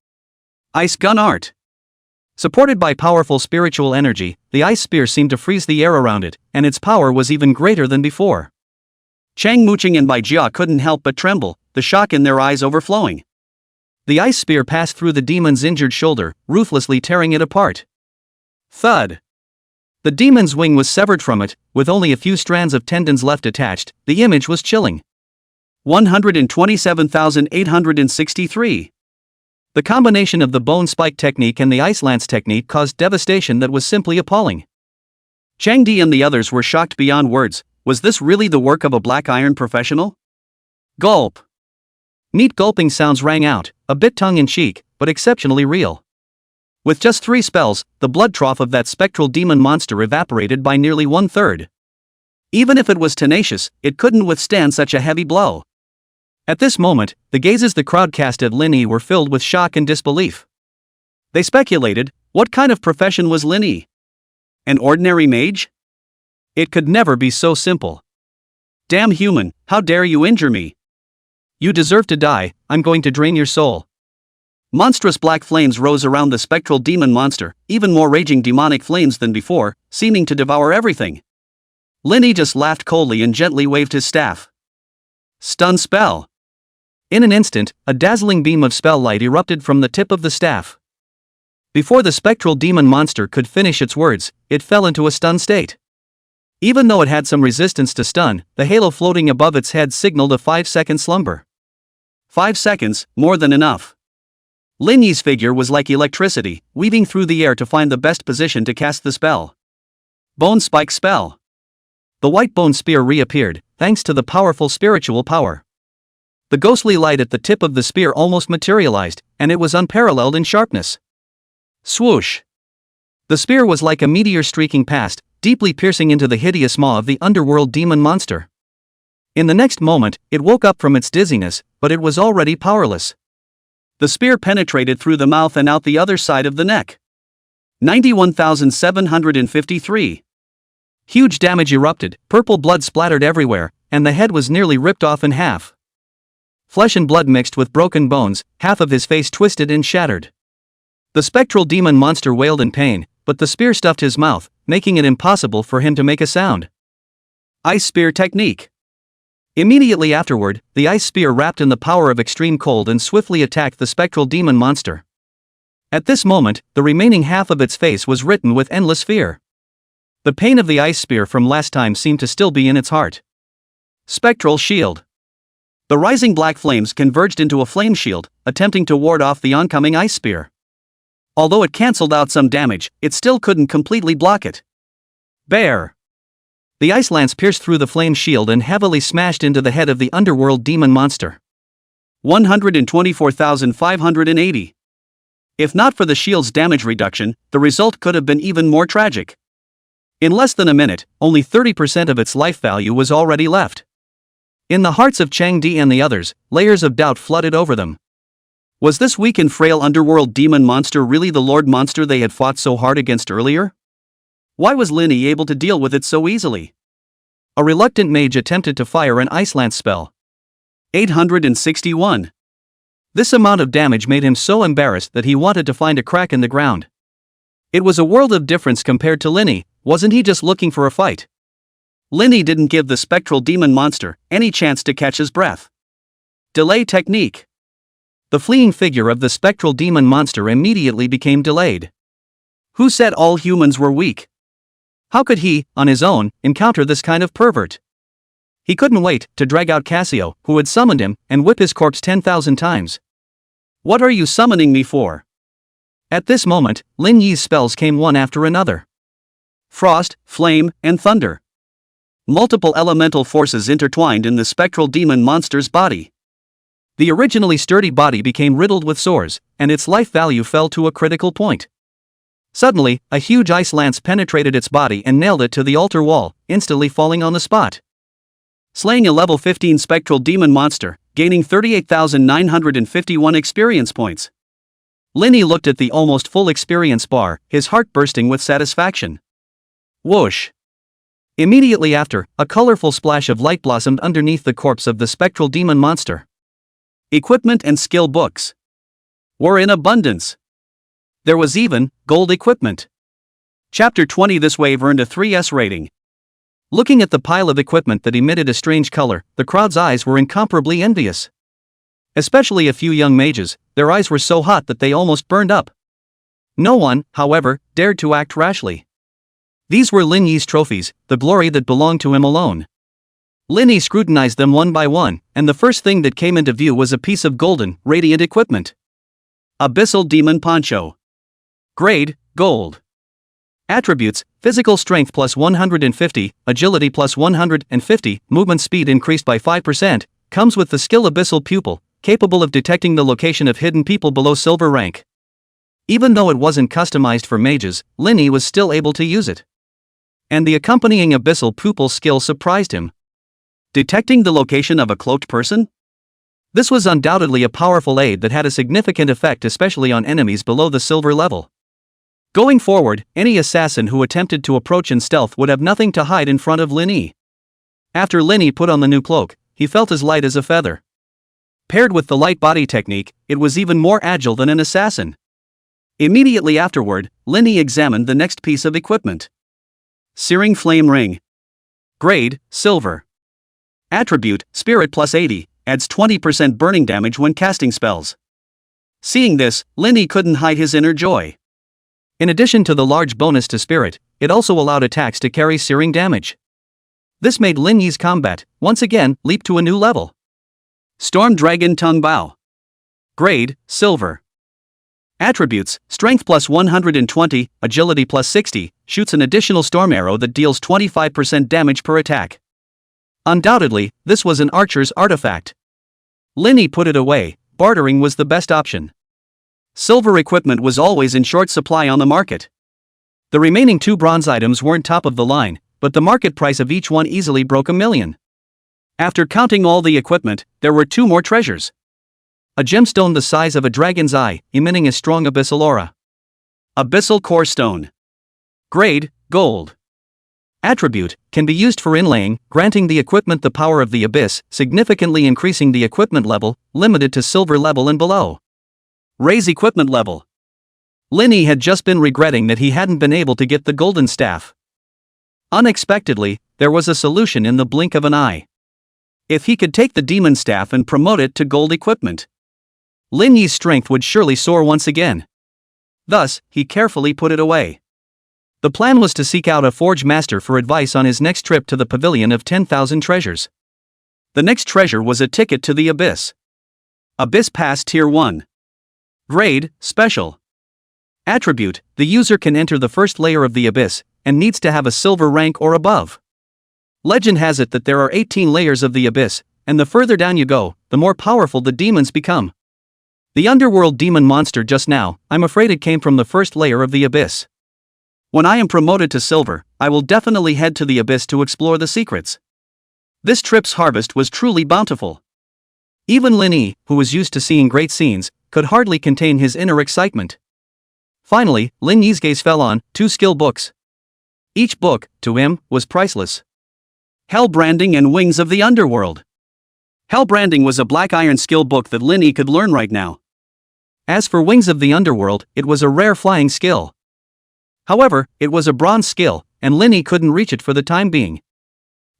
[SPEAKER 1] Ice Gun Art. Supported by powerful spiritual energy, the ice spear seemed to freeze the air around it, and its power was even greater than before. Chang Muqing and Bai Jia couldn't help but tremble, the shock in their eyes overflowing. The ice spear passed through the demon's injured shoulder, ruthlessly tearing it apart. Thud! The demon's wing was severed from it, with only a few strands of tendons left attached. The image was chilling. 127,863. The combination of the bone spike technique and the ice lance technique caused devastation that was simply appalling. Changde and the others were shocked beyond words. Was this really the work of a black iron professional? Gulp! Neat gulping sounds rang out, a bit tongue-in-cheek, but exceptionally real. With just 3 spells, the blood trough of that spectral demon monster evaporated by nearly 1/3. Even if it was tenacious, it couldn't withstand such a heavy blow. At this moment, the gazes the crowd cast at Lin Yi were filled with shock and disbelief. They speculated, what kind of profession was Lin Yi? An ordinary mage? It could never be so simple. Damn human, how dare you injure me? You deserve to die, I'm going to drain your soul. Monstrous black flames rose around the spectral demon monster, even more raging demonic flames than before, seeming to devour everything. Lin Yi just laughed coldly and gently waved his staff. Stun spell. In an instant, a dazzling beam of spell light erupted from the tip of the staff. Before the spectral demon monster could finish its words, it fell into a stun state. Even though it had some resistance to stun, the halo floating above its head signaled a 5-second slumber. 5 seconds, more than enough. Lin Yi's figure was like electricity, weaving through the air to find the best position to cast the spell. Bone Spike Spell. The white bone spear reappeared, thanks to the powerful spiritual power. The ghostly light at the tip of the spear almost materialized, and it was unparalleled in sharpness. Swoosh! The spear was like a meteor streaking past, deeply piercing into the hideous maw of the underworld demon monster. In the next moment, it woke up from its dizziness, but it was already powerless. The spear penetrated through the mouth and out the other side of the neck. 91,753. Huge damage erupted, purple blood splattered everywhere, and the head was nearly ripped off in half. Flesh and blood mixed with broken bones, half of his face twisted and shattered. The spectral demon monster wailed in pain, but the spear stuffed his mouth, making it impossible for him to make a sound. Ice Spear Technique. Immediately afterward, the ice spear wrapped in the power of extreme cold and swiftly attacked the spectral demon monster. At this moment, the remaining half of its face was written with endless fear. The pain of the ice spear from last time seemed to still be in its heart. Spectral Shield. The rising black flames converged into a flame shield, attempting to ward off the oncoming ice spear. Although it cancelled out some damage, it still couldn't completely block it. Bear. The ice lance pierced through the flame shield and heavily smashed into the head of the underworld demon monster. 124,580. If not for the shield's damage reduction, the result could have been even more tragic. In less than a minute, only 30% of its life value was already left. In the hearts of Chang Di and the others, layers of doubt flooded over them. Was this weak and frail underworld demon monster really the lord monster they had fought so hard against earlier? Why was Linny able to deal with it so easily? A reluctant mage attempted to fire an ice lance spell. 861. This amount of damage made him so embarrassed that he wanted to find a crack in the ground. It was a world of difference compared to Linny. Wasn't he just looking for a fight? Linny didn't give the spectral demon monster any chance to catch his breath. Delay technique. The fleeing figure of the spectral demon monster immediately became delayed. Who said all humans were weak? How could he, on his own, encounter this kind of pervert? He couldn't wait to drag out Casio, who had summoned him, and whip his corpse 10,000 times. What are you summoning me for? At this moment, Lin Yi's spells came one after another. Frost, flame, and thunder. Multiple elemental forces intertwined in the spectral demon monster's body. The originally sturdy body became riddled with sores, and its life value fell to a critical point. Suddenly, a huge ice lance penetrated its body and nailed it to the altar wall, instantly falling on the spot. Slaying a level 15 spectral demon monster, gaining 38,951 experience points. Linny looked at the almost full experience bar, his heart bursting with satisfaction. Whoosh! Immediately after, a colorful splash of light blossomed underneath the corpse of the spectral demon monster. Equipment and skill books were in abundance. There was even gold equipment. Chapter 20. This wave earned a 3S rating. Looking at the pile of equipment that emitted a strange color, the crowd's eyes were incomparably envious. Especially a few young mages, their eyes were so hot that they almost burned up. No one, however, dared to act rashly. These were Lin Yi's trophies, the glory that belonged to him alone. Lin Yi scrutinized them one by one, and the first thing that came into view was a piece of golden, radiant equipment. Abyssal Demon Poncho. Grade, Gold. Attributes, physical strength plus 150, agility plus 150, movement speed increased by 5%, comes with the skill Abyssal Pupil, capable of detecting the location of hidden people below silver rank. Even though it wasn't customized for mages, Lin Yi was still able to use it. And the accompanying Abyssal Pupil skill surprised him. Detecting the location of a cloaked person? This was undoubtedly a powerful aid that had a significant effect, especially on enemies below the silver level. Going forward, any assassin who attempted to approach in stealth would have nothing to hide in front of Lin Yi. After Lin Yi put on the new cloak, he felt as light as a feather. Paired with the light body technique, it was even more agile than an assassin. Immediately afterward, Lin Yi examined the next piece of equipment. Searing Flame Ring. Grade, Silver. Attribute, Spirit plus 80, adds 20% burning damage when casting spells. Seeing this, Lin Yi couldn't hide his inner joy. In addition to the large bonus to Spirit, it also allowed attacks to carry searing damage. This made Lin Yi's combat, once again, leap to a new level. Storm Dragon Tongue Bow. Grade, Silver. Attributes, Strength plus 120, Agility plus 60, shoots an additional storm arrow that deals 25% damage per attack. Undoubtedly, this was an archer's artifact. Lin Yi put it away. Bartering was the best option. Silver equipment was always in short supply on the market. The remaining two bronze items weren't top of the line, but the market price of each one easily broke $1 million. After counting all the equipment, there were two more treasures. A gemstone the size of a dragon's eye, emitting a strong abyssal aura. Abyssal Core Stone. Grade, Gold. Attribute, can be used for inlaying, granting the equipment the power of the abyss, significantly increasing the equipment level, limited to silver level and below. Raise equipment level. Lin Yi had just been regretting that he hadn't been able to get the golden staff. Unexpectedly, there was a solution in the blink of an eye. If he could take the demon staff and promote it to gold equipment, Lin Yi's strength would surely soar once again. Thus, he carefully put it away. The plan was to seek out a forge master for advice on his next trip to the pavilion of 10,000 treasures. The next treasure was a ticket to the Abyss. Abyss Pass Tier 1. Grade, Special. Attribute, the user can enter the first layer of the Abyss, and needs to have a silver rank or above. Legend has it that there are 18 layers of the Abyss, and the further down you go, the more powerful the demons become. The underworld demon monster just now, I'm afraid it came from the first layer of the Abyss. When I am promoted to silver, I will definitely head to the abyss to explore the secrets. This trip's harvest was truly bountiful. Even Lin Yi, who was used to seeing great scenes, could hardly contain his inner excitement. Finally, Lin Yi's gaze fell on 2 skill books. Each book, to him, was priceless. Hell Branding and Wings of the Underworld. Hell Branding was a black iron skill book that Lin Yi could learn right now. As for Wings of the Underworld, it was a rare flying skill. However, it was a bronze skill, and Lin Yi couldn't reach it for the time being.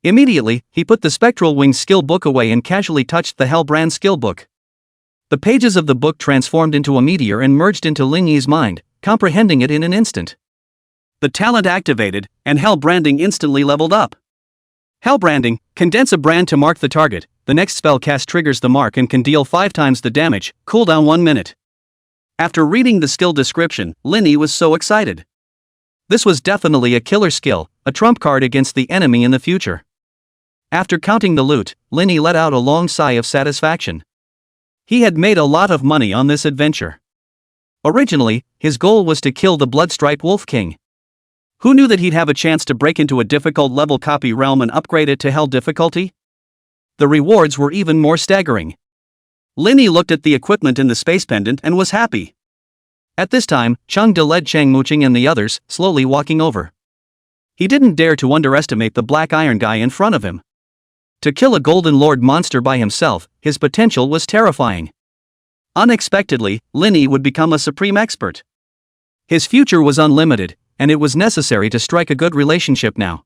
[SPEAKER 1] Immediately, he put the Spectral Wings skill book away and casually touched the Hell Brand skill book. The pages of the book transformed into a meteor and merged into Lin Yi's mind, comprehending it in an instant. The talent activated, and Hell Branding instantly leveled up. Hell Branding, condense a brand to mark the target. The next spell cast triggers the mark and can deal 5 times the damage, cooldown 1 minute. After reading the skill description, Lin Yi was so excited. This was definitely a killer skill, a trump card against the enemy in the future. After counting the loot, Lin Yi let out a long sigh of satisfaction. He had made a lot of money on this adventure. Originally, his goal was to kill the Bloodstripe Wolf King. Who knew that he'd have a chance to break into a difficult level copy realm and upgrade it to hell difficulty? The rewards were even more staggering. Lin Yi looked at the equipment in the space pendant and was happy. At this time, Cheng De led Chang Muqing and the others, slowly walking over. He didn't dare to underestimate the black iron guy in front of him. To kill a Golden Lord monster by himself, his potential was terrifying. Unexpectedly, Lin Yi would become a supreme expert. His future was unlimited, and it was necessary to strike a good relationship now.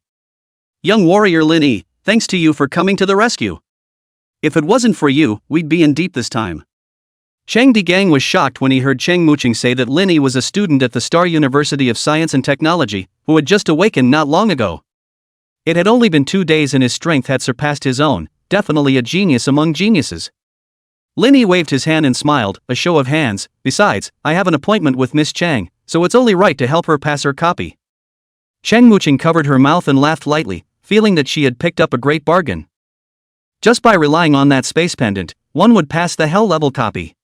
[SPEAKER 1] Young warrior Lin Yi, thanks to you for coming to the rescue. If it wasn't for you, we'd be in deep this time. Cheng Digang was shocked when he heard Cheng Muqing say that Lin Yi was a student at the Star University of Science and Technology, who had just awakened not long ago. It had only been 2 days and his strength had surpassed his own, definitely a genius among geniuses. Lin Yi waved his hand and smiled, a show of hands. Besides, I have an appointment with Miss Chang, so it's only right to help her pass her copy. Cheng Muqing covered her mouth and laughed lightly, feeling that she had picked up a great bargain. Just by relying on that space pendant, one would pass the hell level copy.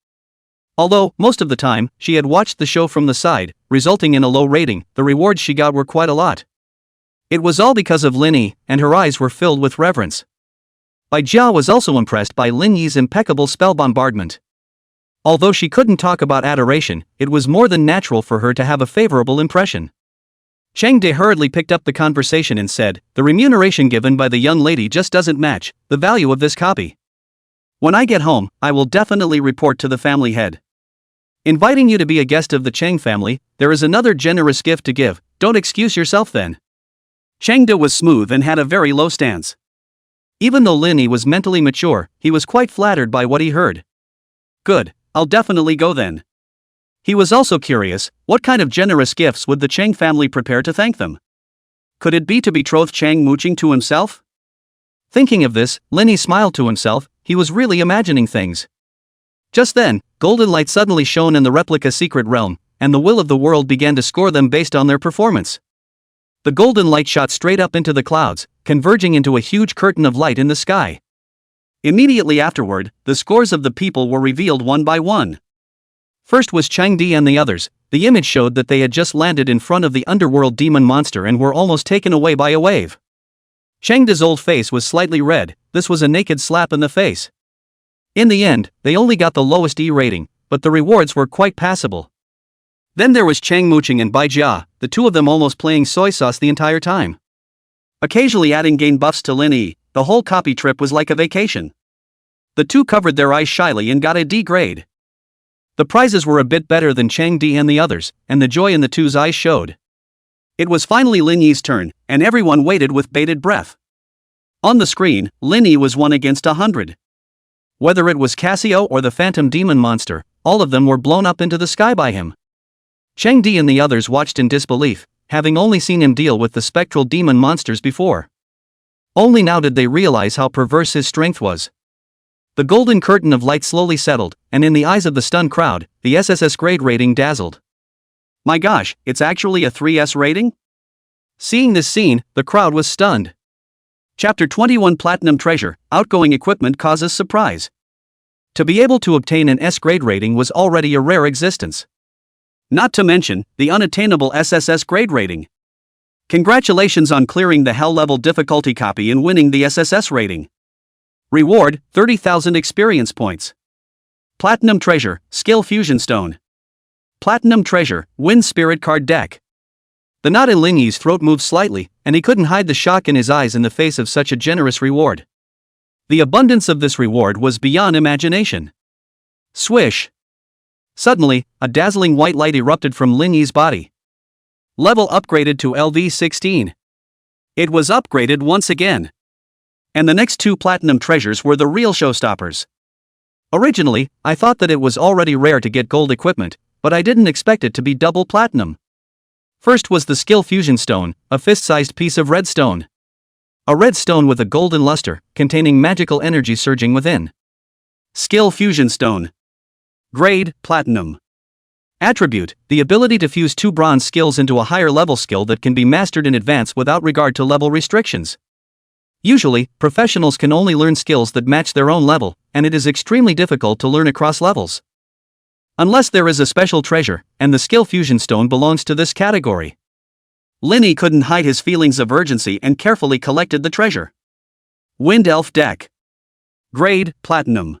[SPEAKER 1] Although, most of the time, she had watched the show from the side, resulting in a low rating, the rewards she got were quite a lot. It was all because of Lin Yi, and her eyes were filled with reverence. Bai Jia was also impressed by Lin Yi's impeccable spell bombardment. Although she couldn't talk about adoration, it was more than natural for her to have a favorable impression. Cheng De hurriedly picked up the conversation and said, "The remuneration given by the young lady just doesn't match the value of this copy. When I get home, I will definitely report to the family head. Inviting you to be a guest of the Cheng family, there is another generous gift to give, don't excuse yourself then." Cheng De was smooth and had a very low stance. Even though Lin Yi was mentally mature, he was quite flattered by what he heard. Good, I'll definitely go then. He was also curious, what kind of generous gifts would the Cheng family prepare to thank them? Could it be to betroth Cheng Muqing to himself? Thinking of this, Lin Yi smiled to himself, he was really imagining things. Just then, golden light suddenly shone in the replica secret realm, and the will of the world began to score them based on their performance. The golden light shot straight up into the clouds, converging into a huge curtain of light in the sky. Immediately afterward, the scores of the people were revealed one by one. First was Chang Di and the others. The image showed that they had just landed in front of the underworld demon monster and were almost taken away by a wave. Chang Di's old face was slightly red, this was a naked slap in the face. In the end, they only got the lowest E rating, but the rewards were quite passable. Then there was Cheng Muqing and Bai Jia, the two of them almost playing soy sauce the entire time. Occasionally adding gain buffs to Lin Yi, the whole copy trip was like a vacation. The two covered their eyes shyly and got a D grade. The prizes were a bit better than Chang Di and the others, and the joy in the two's eyes showed. It was finally Lin Yi's turn, and everyone waited with bated breath. On the screen, Lin Yi was 1 against 100. Whether it was Casio or the phantom demon monster, all of them were blown up into the sky by him. Chang Di and the others watched in disbelief, having only seen him deal with the spectral demon monsters before. Only now did they realize how perverse his strength was. The golden curtain of light slowly settled, and in the eyes of the stunned crowd, the SSS grade rating dazzled. My gosh, it's actually a 3S rating? Seeing this scene, the crowd was stunned. Chapter 21 Platinum Treasure, Outgoing Equipment Causes Surprise. To be able to obtain an S grade rating was already a rare existence. Not to mention, the unattainable SSS grade rating. Congratulations on clearing the Hell level difficulty copy and winning the SSS rating. Reward, 30,000 experience points. Platinum Treasure, Skill Fusion Stone. Platinum Treasure, Wind Spirit card deck. The knot in Lin Yi's throat moved slightly, and he couldn't hide the shock in his eyes in the face of such a generous reward. The abundance of this reward was beyond imagination. Swish! Suddenly, a dazzling white light erupted from Lin Yi's body. Level upgraded to LV16. It was upgraded once again. And the next 2 platinum treasures were the real showstoppers. Originally, I thought that it was already rare to get gold equipment, but I didn't expect it to be double platinum. First was the Skill Fusion Stone, a fist-sized piece of red stone. A red stone with a golden luster, containing magical energy surging within. Skill Fusion Stone. Grade, Platinum. Attribute, the ability to fuse 2 bronze skills into a higher level skill that can be mastered in advance without regard to level restrictions. Usually, professionals can only learn skills that match their own level, and it is extremely difficult to learn across levels. Unless there is a special treasure, and the Skill Fusion Stone belongs to this category. Lin Yi couldn't hide his feelings of urgency and carefully collected the treasure. Wind Elf Deck. Grade, Platinum.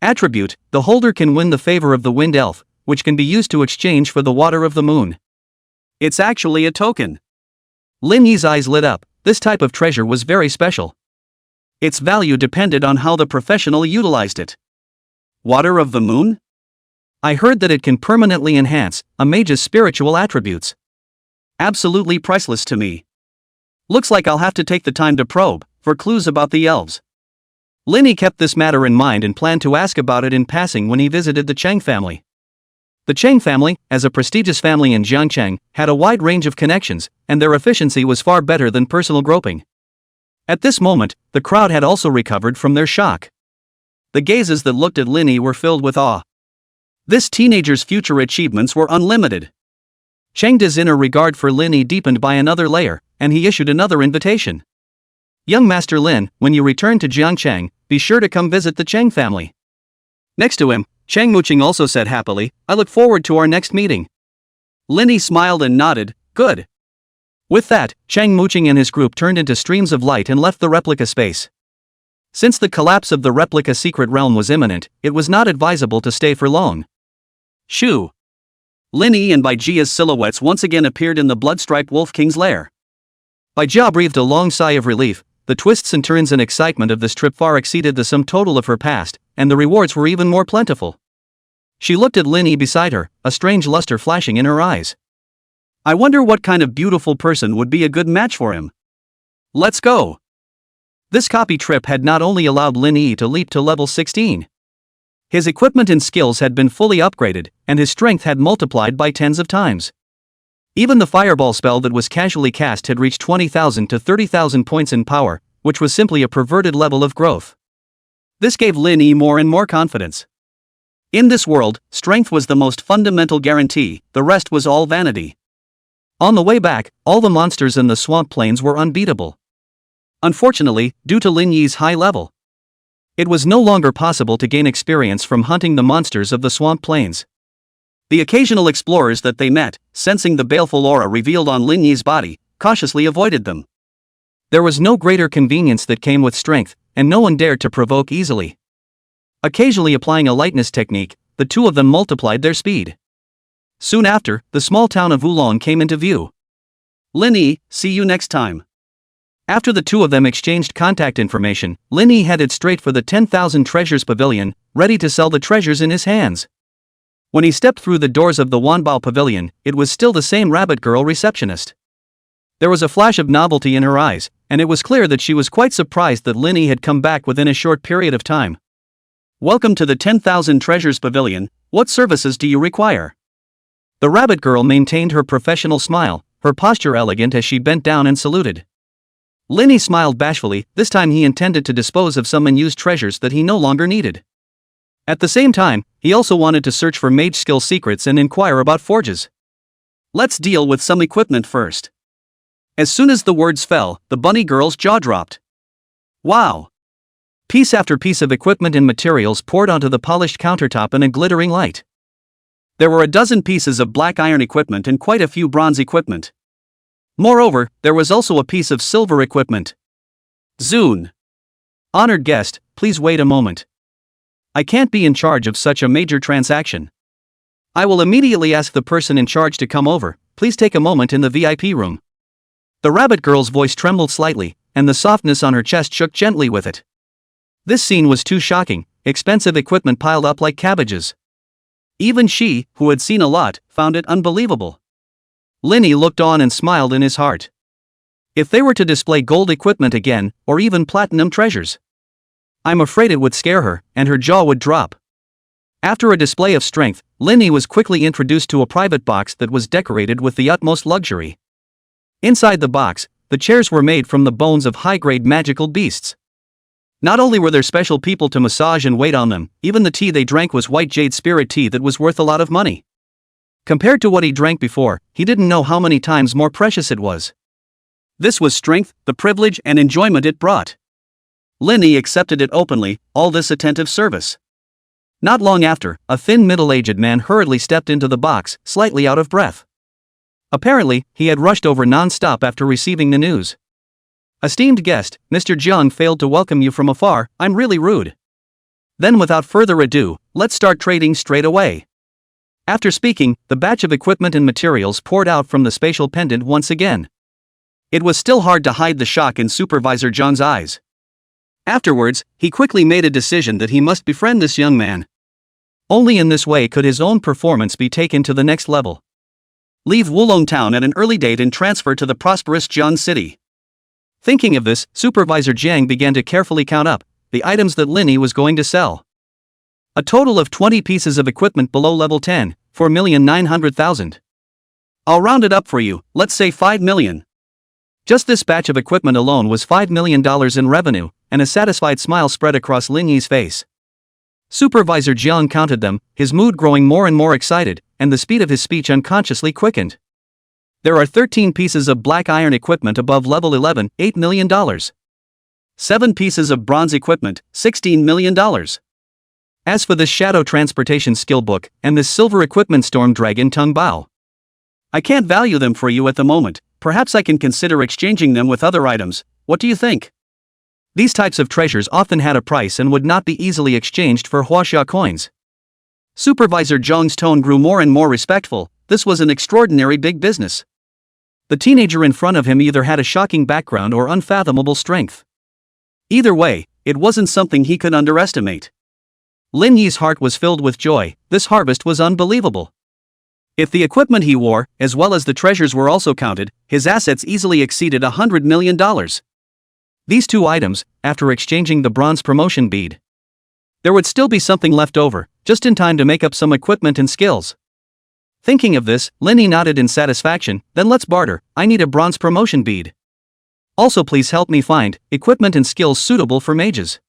[SPEAKER 1] Attribute, the holder can win the favor of the Wind Elf, which can be used to exchange for the Water of the Moon. It's actually a token. Lin Yi's eyes lit up. This type of treasure was very special. Its value depended on how the professional utilized it. Water of the Moon? I heard that it can permanently enhance a mage's spiritual attributes. Absolutely priceless to me. Looks like I'll have to take the time to probe for clues about the elves. Lin Yi kept this matter in mind and planned to ask about it in passing when he visited the Chang family. The Chang family, as a prestigious family in Jiangchang, had a wide range of connections, and their efficiency was far better than personal groping. At this moment, the crowd had also recovered from their shock. The gazes that looked at Lin Yi were filled with awe. This teenager's future achievements were unlimited. Chang De's inner regard for Lin Yi deepened by another layer, and he issued another invitation. Young Master Lin, when you return to Jiangchang, be sure to come visit the Chang family. Next to him, Chang Muqing also said happily, I look forward to our next meeting. Lin Yi smiled and nodded, good. With that, Chang Muqing and his group turned into streams of light and left the replica space. Since the collapse of the replica secret realm was imminent, it was not advisable to stay for long. Shoo! Lin Yi and Bai Jia's silhouettes once again appeared in the blood-striped Wolf King's lair. Bai Jia breathed a long sigh of relief. The twists and turns and excitement of this trip far exceeded the sum total of her past, and the rewards were even more plentiful. She looked at Lin Yi beside her, a strange luster flashing in her eyes. I wonder what kind of beautiful person would be a good match for him. Let's go! This copy trip had not only allowed Lin Yi to leap to level 16. His equipment and skills had been fully upgraded, and his strength had multiplied by tens of times. Even the fireball spell that was casually cast had reached 20,000 to 30,000 points in power, which was simply a perverted level of growth. This gave Lin Yi more and more confidence. In this world, strength was the most fundamental guarantee, the rest was all vanity. On the way back, all the monsters in the swamp plains were unbeatable. Unfortunately, due to Lin Yi's high level, it was no longer possible to gain experience from hunting the monsters of the swamp plains. The occasional explorers that they met, sensing the baleful aura revealed on Lin Yi's body, cautiously avoided them. There was no greater convenience that came with strength, and no one dared to provoke easily. Occasionally applying a lightness technique, the two of them multiplied their speed. Soon after, the small town of Wulong came into view. Lin Yi, see you next time. After the two of them exchanged contact information, Lin Yi headed straight for the 10,000 Treasures Pavilion, ready to sell the treasures in his hands. When he stepped through the doors of the Wanbao Pavilion, it was still the same rabbit girl receptionist. There was a flash of novelty in her eyes, and it was clear that she was quite surprised that Lin Yi had come back within a short period of time. Welcome to the 10,000 Treasures Pavilion, what services do you require? The rabbit girl maintained her professional smile, her posture elegant as she bent down and saluted. Lin Yi smiled bashfully. This time he intended to dispose of some unused treasures that he no longer needed. At the same time, he also wanted to search for mage skill secrets and inquire about forges. Let's deal with some equipment first. As soon as the words fell, the bunny girl's jaw dropped. Wow! Piece after piece of equipment and materials poured onto the polished countertop in a glittering light. There were a dozen pieces of black iron equipment and quite a few bronze equipment. Moreover, there was also a piece of silver equipment. Zune. Honored guest, please wait a moment. I can't be in charge of such a major transaction. I will immediately ask the person in charge to come over. Please take a moment in the VIP room. The rabbit girl's voice trembled slightly, and the softness on her chest shook gently with it. This scene was too shocking, expensive equipment piled up like cabbages. Even she, who had seen a lot, found it unbelievable. Linny looked on and smiled in his heart. If they were to display gold equipment again, or even platinum treasures, I'm afraid it would scare her, and her jaw would drop. After a display of strength, Linny was quickly introduced to a private box that was decorated with the utmost luxury. Inside the box, the chairs were made from the bones of high-grade magical beasts. Not only were there special people to massage and wait on them, even the tea they drank was white jade spirit tea that was worth a lot of money. Compared to what he drank before, he didn't know how many times more precious it was. This was strength, the privilege and enjoyment it brought. Linny accepted it openly, all this attentive service. Not long after, a thin middle-aged man hurriedly stepped into the box, slightly out of breath. Apparently, he had rushed over non-stop after receiving the news. Esteemed guest, Mr. Jiang failed to welcome you from afar, I'm really rude. Then without further ado, let's start trading straight away. After speaking, the batch of equipment and materials poured out from the spatial pendant once again. It was still hard to hide the shock in Supervisor Jiang's eyes. Afterwards, he quickly made a decision that he must befriend this young man. Only in this way could his own performance be taken to the next level. Leave Wulong Town at an early date and transfer to the prosperous Jiang City. Thinking of this, Supervisor Jiang began to carefully count up the items that Linny was going to sell. A total of 20 pieces of equipment below level 10, 4,900,000. I'll round it up for you, let's say 5 million. Just this batch of equipment alone was $5 million in revenue, and a satisfied smile spread across Linny's face. Supervisor Jiang counted them, his mood growing more and more excited, and the speed of his speech unconsciously quickened. There are 13 pieces of black iron equipment above level 11, $8 million. 7 pieces of bronze equipment, $16 million. As for this shadow transportation skill book, and this silver equipment storm dragon tongue bow, I can't value them for you at the moment, perhaps I can consider exchanging them with other items, what do you think? These types of treasures often had a price and would not be easily exchanged for huaxia coins. Supervisor Zhang's tone grew more and more respectful, this was an extraordinary big business. The teenager in front of him either had a shocking background or unfathomable strength. Either way, it wasn't something he could underestimate. Lin Yi's heart was filled with joy, this harvest was unbelievable. If the equipment he wore, as well as the treasures were also counted, his assets easily exceeded $100 million. These two items, after exchanging the bronze promotion bead, there would still be something left over, just in time to make up some equipment and skills. Thinking of this, Linny nodded in satisfaction, then let's barter, I need a bronze promotion bead. Also please help me find equipment and skills suitable for mages.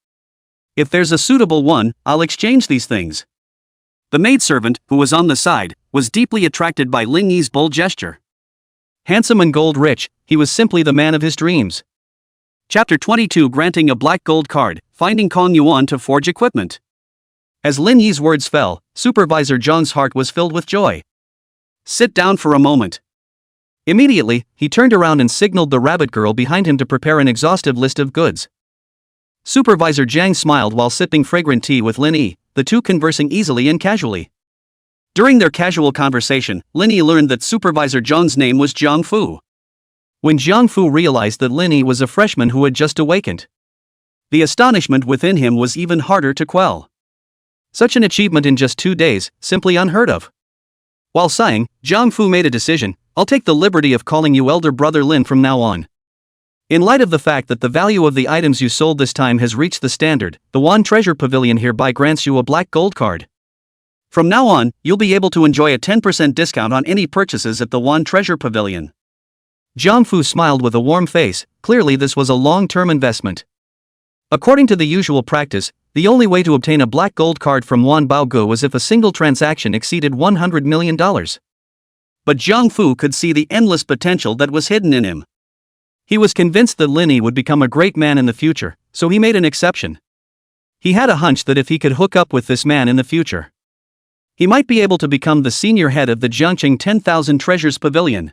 [SPEAKER 1] If there's a suitable one, I'll exchange these things. The maidservant, who was on the side, was deeply attracted by Ling Yi's bold gesture. Handsome and gold rich, he was simply the man of his dreams. Chapter 22 Granting a black gold card, finding Kong Yuan to forge equipment. As Lin Yi's words fell, Supervisor Zhang's heart was filled with joy. Sit down for a moment. Immediately, he turned around and signaled the rabbit girl behind him to prepare an exhaustive list of goods. Supervisor Jiang smiled while sipping fragrant tea with Lin Yi, the two conversing easily and casually. During their casual conversation, Lin Yi learned that Supervisor Zhang's name was Jiang Fu. When Jiang Fu realized that Lin Yi was a freshman who had just awakened, the astonishment within him was even harder to quell. Such an achievement in just 2 days, simply unheard of. While sighing, Jiang Fu made a decision, I'll take the liberty of calling you Elder Brother Lin from now on. In light of the fact that the value of the items you sold this time has reached the standard, the Wan Treasure Pavilion hereby grants you a black gold card. From now on, you'll be able to enjoy a 10% discount on any purchases at the Wan Treasure Pavilion. Jiang Fu smiled with a warm face, clearly this was a long-term investment. According to the usual practice, the only way to obtain a black gold card from Wan Baogu was if a single transaction exceeded $100 million. But Jiang Fu could see the endless potential that was hidden in him. He was convinced that Lin Yi would become a great man in the future, so he made an exception. He had a hunch that if he could hook up with this man in the future, He might be able to become the senior head of the Jiangqing 10,000 Treasures Pavilion.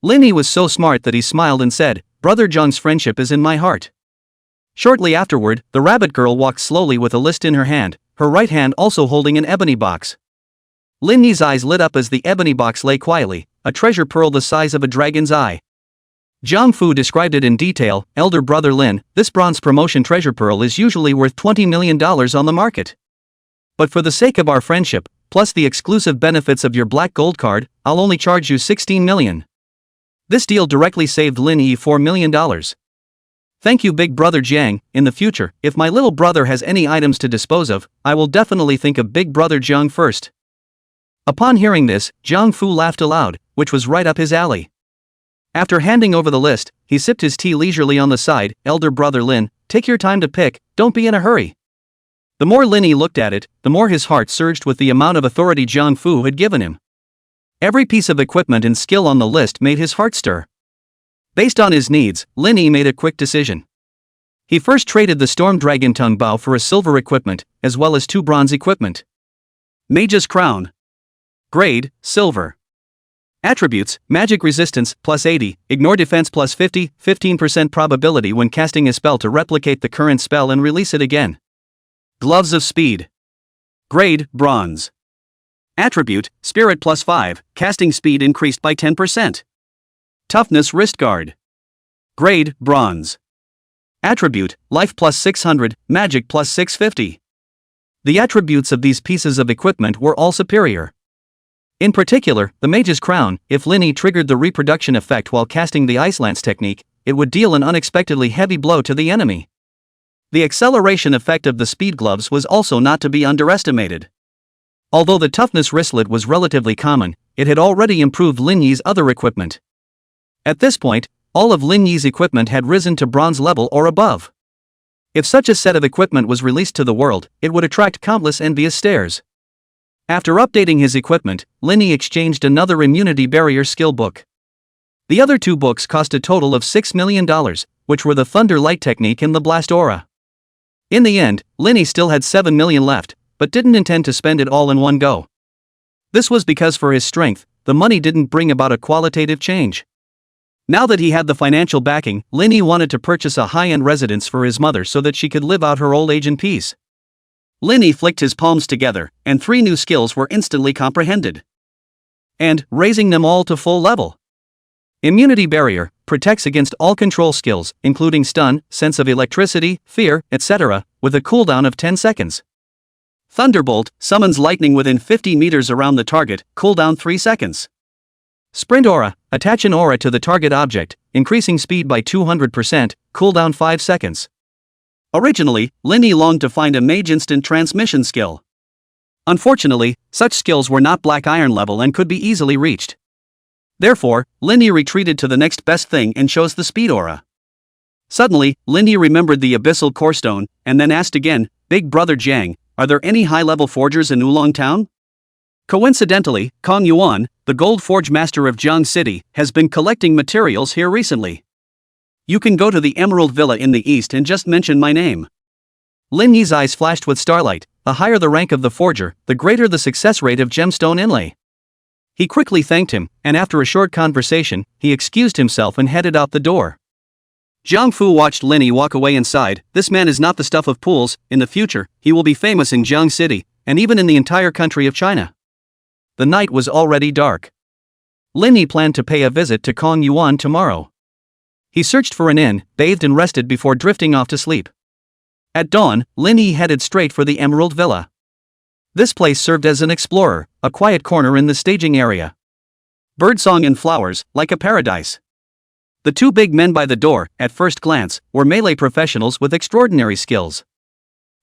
[SPEAKER 1] Lin Yi was so smart that he smiled and said, "Brother Jiang's friendship is in my heart." Shortly afterward, the rabbit girl walked slowly with a list in her hand, her right hand also holding an ebony box. Lin Yi's eyes lit up as the ebony box lay quietly, a treasure pearl the size of a dragon's eye. Jiang Fu described it in detail. "Elder brother Lin, this bronze promotion treasure pearl is usually worth $20 million on the market. But for the sake of our friendship, plus the exclusive benefits of your black gold card, I'll only charge you $16 million. This deal directly saved Lin Yi $4 million. Thank you, big brother Jiang. In the future, if my little brother has any items to dispose of, I will definitely think of big brother Jiang first." Upon hearing this, Jiang Fu laughed aloud, which was right up his alley. After handing over the list, he sipped his tea leisurely on the side. "Elder brother Lin, take your time to pick, don't be in a hurry." The more Lin Yi looked at it, the more his heart surged with the amount of authority Jiang Fu had given him. Every piece of equipment and skill on the list made his heart stir. Based on his needs, Lin Yi made a quick decision. He first traded the Storm Dragon Tongue Bow for a silver equipment, as well as 2 bronze equipment. Mage's Crown. Grade, Silver. Attributes, Magic Resistance, plus 80, Ignore Defense plus 50, 15% probability when casting a spell to replicate the current spell and release it again. Gloves of Speed. Grade, Bronze. Attribute, Spirit plus 5, casting speed increased by 10%. Toughness Wrist Guard. Grade, Bronze. Attribute, Life plus 600, Magic plus 650. The attributes of these pieces of equipment were all superior. In particular, the Mage's Crown, if Lin Yi triggered the reproduction effect while casting the Ice Lance technique, it would deal an unexpectedly heavy blow to the enemy. The acceleration effect of the Speed Gloves was also not to be underestimated. Although the Toughness Wristlet was relatively common, it had already improved Lin Yi's other equipment. At this point, all of Lin Yi's equipment had risen to bronze level or above. If such a set of equipment was released to the world, it would attract countless envious stares. After updating his equipment, Lin Yi exchanged another immunity barrier skill book. The other 2 books cost a total of $6 million, which were the Thunder Light Technique and the Blast Aura. In the end, Lin Yi still had $7 million left, but didn't intend to spend it all in one go. This was because for his strength, the money didn't bring about a qualitative change. Now that he had the financial backing, Lin Yi wanted to purchase a high-end residence for his mother so that she could live out her old age in peace. Lin Yi flicked his palms together, and 3 new skills were instantly comprehended. And, raising them all to full level. Immunity Barrier protects against all control skills, including stun, sense of electricity, fear, etc., with a cooldown of 10 seconds. Thunderbolt summons lightning within 50 meters around the target, cooldown 3 seconds. Sprint Aura, attach an aura to the target object, increasing speed by 200%, cooldown 5 seconds. Originally, Lin Yi longed to find a mage instant transmission skill. Unfortunately, such skills were not black iron level and could be easily reached. Therefore, Lin Yi retreated to the next best thing and chose the speed aura. Suddenly, Lin Yi remembered the Abyssal Core Stone, and then asked again, "Big brother Jiang, are there any high-level forgers in Oolong Town?" Coincidentally, Kong Yuan, the gold forge master of Jiang City, has been collecting materials here recently. You can go to the Emerald Villa in the east and just mention my name. Lin Yi's eyes flashed with starlight. The higher the rank of the forger, the greater the success rate of gemstone inlay. He quickly thanked him, and after a short conversation, he excused himself and headed out the door. Jiang Fu watched Lin Yi walk away and sighed. This man is not the stuff of pools. In the future, he will be famous in Jiang City, and even in the entire country of China. The night was already dark. Lin Yi planned to pay a visit to Kong Yuan tomorrow. He searched for an inn, bathed and rested before drifting off to sleep. At dawn, Lin Yi headed straight for the Emerald Villa. This place served as an explorer, a quiet corner in the staging area. Birdsong and flowers, like a paradise. The 2 big men by the door, at first glance, were melee professionals with extraordinary skills.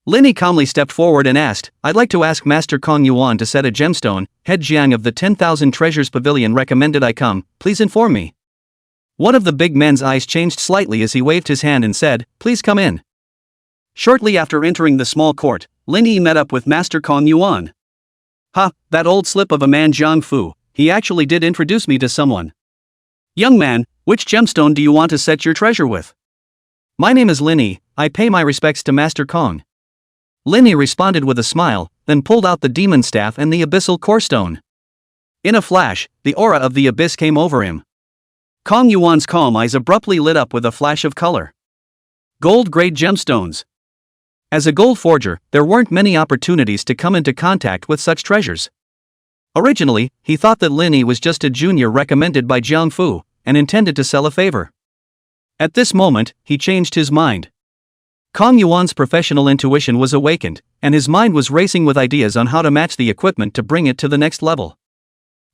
[SPEAKER 1] Lin Yi calmly stepped forward and asked, "I'd like to ask Master Kong Yuan to set a gemstone. Head Jiang of the 10,000 Treasures Pavilion recommended I come, please inform me." One of the big men's eyes changed slightly as he waved his hand and said, "Please come in." Shortly after entering the small court, Lin Yi met up with Master Kong Yuan. "Ha, that old slip of a man Jiang Fu, he actually did introduce me to someone. Young man, which gemstone do you want to set your treasure with?" "My name is Lin Yi, I pay my respects to Master Kong." Lin Yi responded with a smile, then pulled out the demon staff and the abyssal core stone. In a flash, the aura of the abyss came over him. Kong Yuan's calm eyes abruptly lit up with a flash of color. Gold-grade gemstones. As a gold forger, there weren't many opportunities to come into contact with such treasures. Originally, he thought that Lin Yi was just a junior recommended by Jiang Fu, and intended to sell a favor. At this moment, he changed his mind. Kong Yuan's professional intuition was awakened, and his mind was racing with ideas on how to match the equipment to bring it to the next level.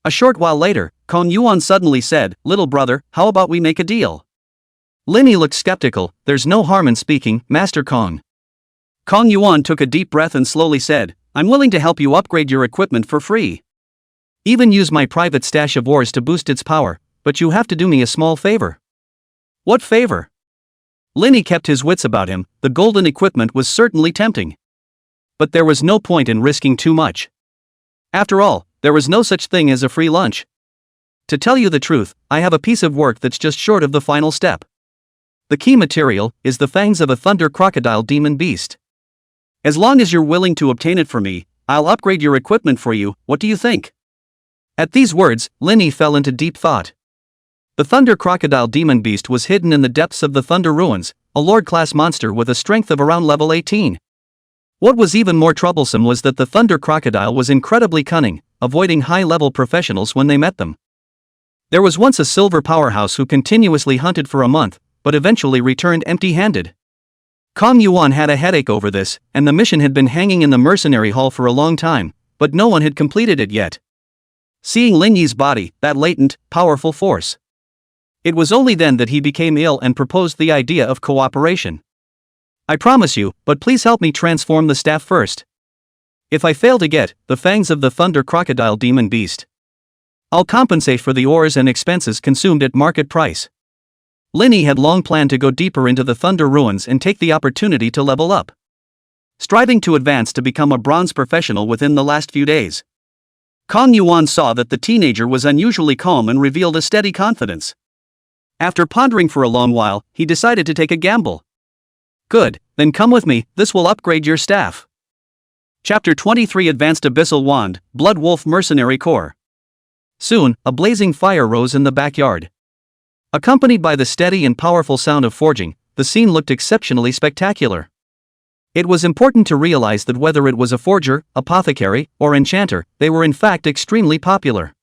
[SPEAKER 1] A short while later, Kong Yuan suddenly said, "Little brother, how about we make a deal?" Lin Yi looked skeptical. "There's no harm in speaking, Master Kong." Kong Yuan took a deep breath and slowly said, "I'm willing to help you upgrade your equipment for free. Even use my private stash of ores to boost its power, but you have to do me a small favor." "What favor?" Lin Yi kept his wits about him. The golden equipment was certainly tempting. But there was no point in risking too much. After all, there was no such thing as a free lunch. To tell you the truth, I have a piece of work that's just short of the final step. The key material is the fangs of a thunder crocodile demon beast. As long as you're willing to obtain it for me, I'll upgrade your equipment for you. What do you think? At these words, Lin Yi fell into deep thought. The thunder crocodile demon beast was hidden in the depths of the thunder ruins, a lord-class monster with a strength of around level 18. What was even more troublesome was that the thunder crocodile was incredibly cunning, avoiding high-level professionals when they met them. There was once a silver powerhouse who continuously hunted for a month, but eventually returned empty-handed. Kong Yuan had a headache over this, and the mission had been hanging in the mercenary hall for a long time, but no one had completed it yet. Seeing Lin Yi's body, that latent, powerful force. It was only then that he became ill and proposed the idea of cooperation. "I promise you, but please help me transform the staff first. If I fail to get the fangs of the thunder crocodile demon beast, I'll compensate for the ores and expenses consumed at market price." Lin Yi had long planned to go deeper into the thunder ruins and take the opportunity to level up. Striving to advance to become a bronze professional within the last few days. Kong Yuan saw that the teenager was unusually calm and revealed a steady confidence. After pondering for a long while, he decided to take a gamble. "Good, then come with me, this will upgrade your staff." Chapter 23 Advanced Abyssal Wand, Blood Wolf Mercenary Corps. Soon, a blazing fire rose in the backyard. Accompanied by the steady and powerful sound of forging, the scene looked exceptionally spectacular. It was important to realize that whether it was a forger, apothecary, or enchanter, they were in fact extremely popular.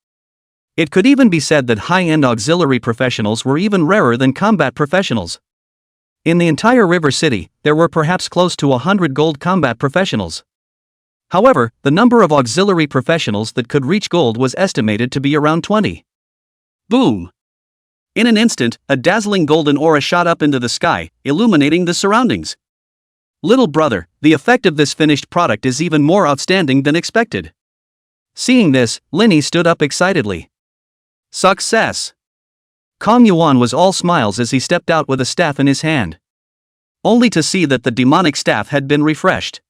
[SPEAKER 1] It could even be said that high-end auxiliary professionals were even rarer than combat professionals. In the entire River City, there were perhaps close to 100 gold combat professionals. However, the number of auxiliary professionals that could reach gold was estimated to be around 20. Boom! In an instant, a dazzling golden aura shot up into the sky, illuminating the surroundings. "Little brother, the effect of this finished product is even more outstanding than expected." Seeing this, Lin Yi stood up excitedly. Success! Kong Yuan was all smiles as he stepped out with a staff in his hand. Only to see that the demonic staff had been refreshed.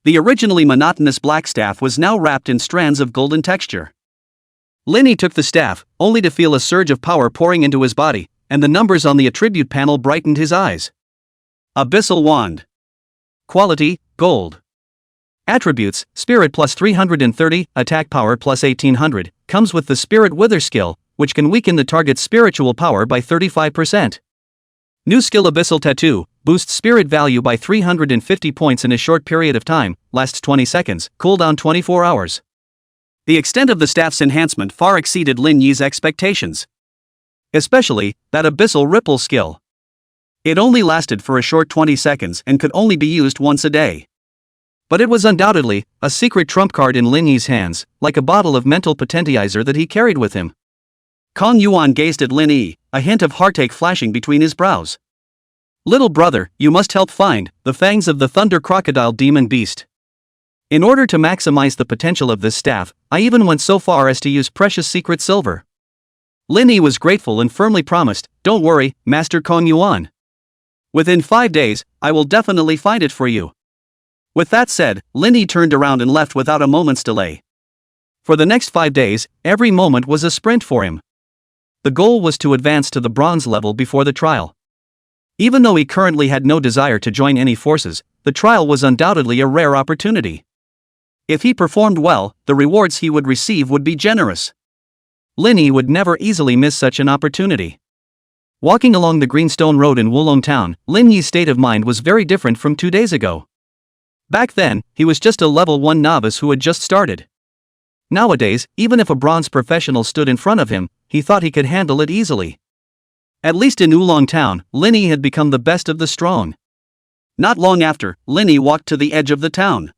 [SPEAKER 1] The originally monotonous black staff was now wrapped in strands of golden texture. Lin Yi took the staff, only to feel a surge of power pouring into his body, and the numbers on the attribute panel brightened his eyes. Abyssal Wand. Quality, Gold. Attributes, Spirit plus 330, Attack Power plus 1800, comes with the Spirit Wither skill, which can weaken the target's spiritual power by 35%. New skill Abyssal Tattoo, boosts spirit value by 350 points in a short period of time, lasts 20 seconds, cooldown 24 hours. The extent of the staff's enhancement far exceeded Lin Yi's expectations. Especially, that Abyssal Ripple skill. It only lasted for a short 20 seconds and could only be used once a day. But it was undoubtedly a secret trump card in Lin Yi's hands, like a bottle of mental potentizer that he carried with him. Kong Yuan gazed at Lin Yi, a hint of heartache flashing between his brows. "Little brother, you must help find the fangs of the thunder crocodile demon beast. In order to maximize the potential of this staff, I even went so far as to use precious secret silver." Lin Yi was grateful and firmly promised, "Don't worry, Master Kong Yuan. Within 5 days, I will definitely find it for you." With that said, Lin Yi turned around and left without a moment's delay. For the next 5 days, every moment was a sprint for him. The goal was to advance to the bronze level before the trial. Even though he currently had no desire to join any forces, the trial was undoubtedly a rare opportunity. If he performed well, the rewards he would receive would be generous. Lin Yi would never easily miss such an opportunity. Walking along the Greenstone Road in Wulong Town, Lin Yi's state of mind was very different from 2 days ago. Back then, he was just a level 1 novice who had just started. Nowadays, even if a bronze professional stood in front of him, he thought he could handle it easily. At least in Wulong Town, Lin Yi had become the best of the strong. Not long after, Lin Yi walked to the edge of the town.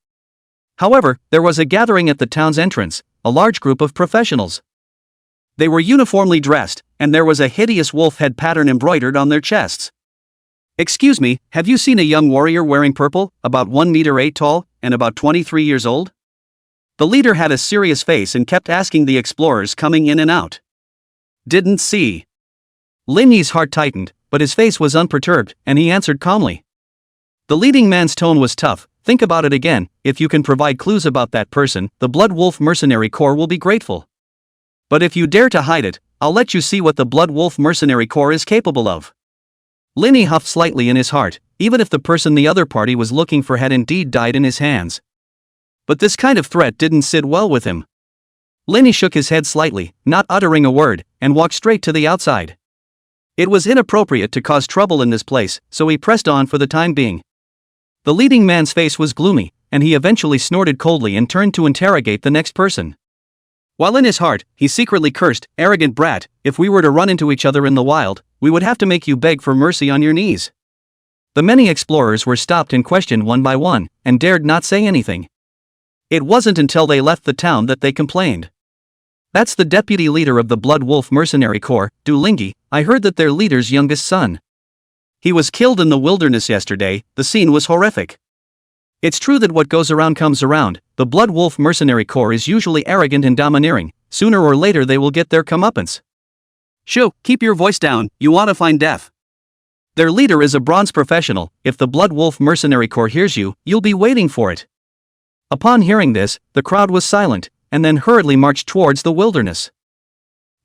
[SPEAKER 1] However, there was a gathering at the town's entrance, a large group of professionals. They were uniformly dressed, and there was a hideous wolf head pattern embroidered on their chests. "Excuse me, have you seen a young warrior wearing purple, about 1 meter 8 tall, and about 23 years old?" The leader had a serious face and kept asking the explorers coming in and out. "Didn't see." Lin Yi's heart tightened, but his face was unperturbed, and he answered calmly. The leading man's tone was tough. "Think about it again. If you can provide clues about that person, the Blood Wolf Mercenary Corps will be grateful. But if you dare to hide it, I'll let you see what the Blood Wolf Mercenary Corps is capable of." Lin Yi huffed slightly in his heart, even if the person the other party was looking for had indeed died in his hands. But this kind of threat didn't sit well with him. Lin Yi shook his head slightly, not uttering a word, and walked straight to the outside. It was inappropriate to cause trouble in this place, so he pressed on for the time being. The leading man's face was gloomy, and he eventually snorted coldly and turned to interrogate the next person. While in his heart, he secretly cursed, "Arrogant brat, if we were to run into each other in the wild, we would have to make you beg for mercy on your knees." The many explorers were stopped and questioned one by one, and dared not say anything. It wasn't until they left the town that they complained. "That's the deputy leader of the Blood Wolf Mercenary Corps, Du Lingyi. I heard that their leader's youngest son. He was killed in the wilderness yesterday." The scene was horrific. It's true that what goes around comes around. The Blood Wolf Mercenary Corps is usually arrogant and domineering. Sooner or later they will get their comeuppance. "Shoo, keep your voice down, you want to find death. Their leader is a bronze professional. If the Blood Wolf Mercenary Corps hears you, you'll be waiting for it." Upon hearing this, the crowd was silent, and then hurriedly marched towards the wilderness.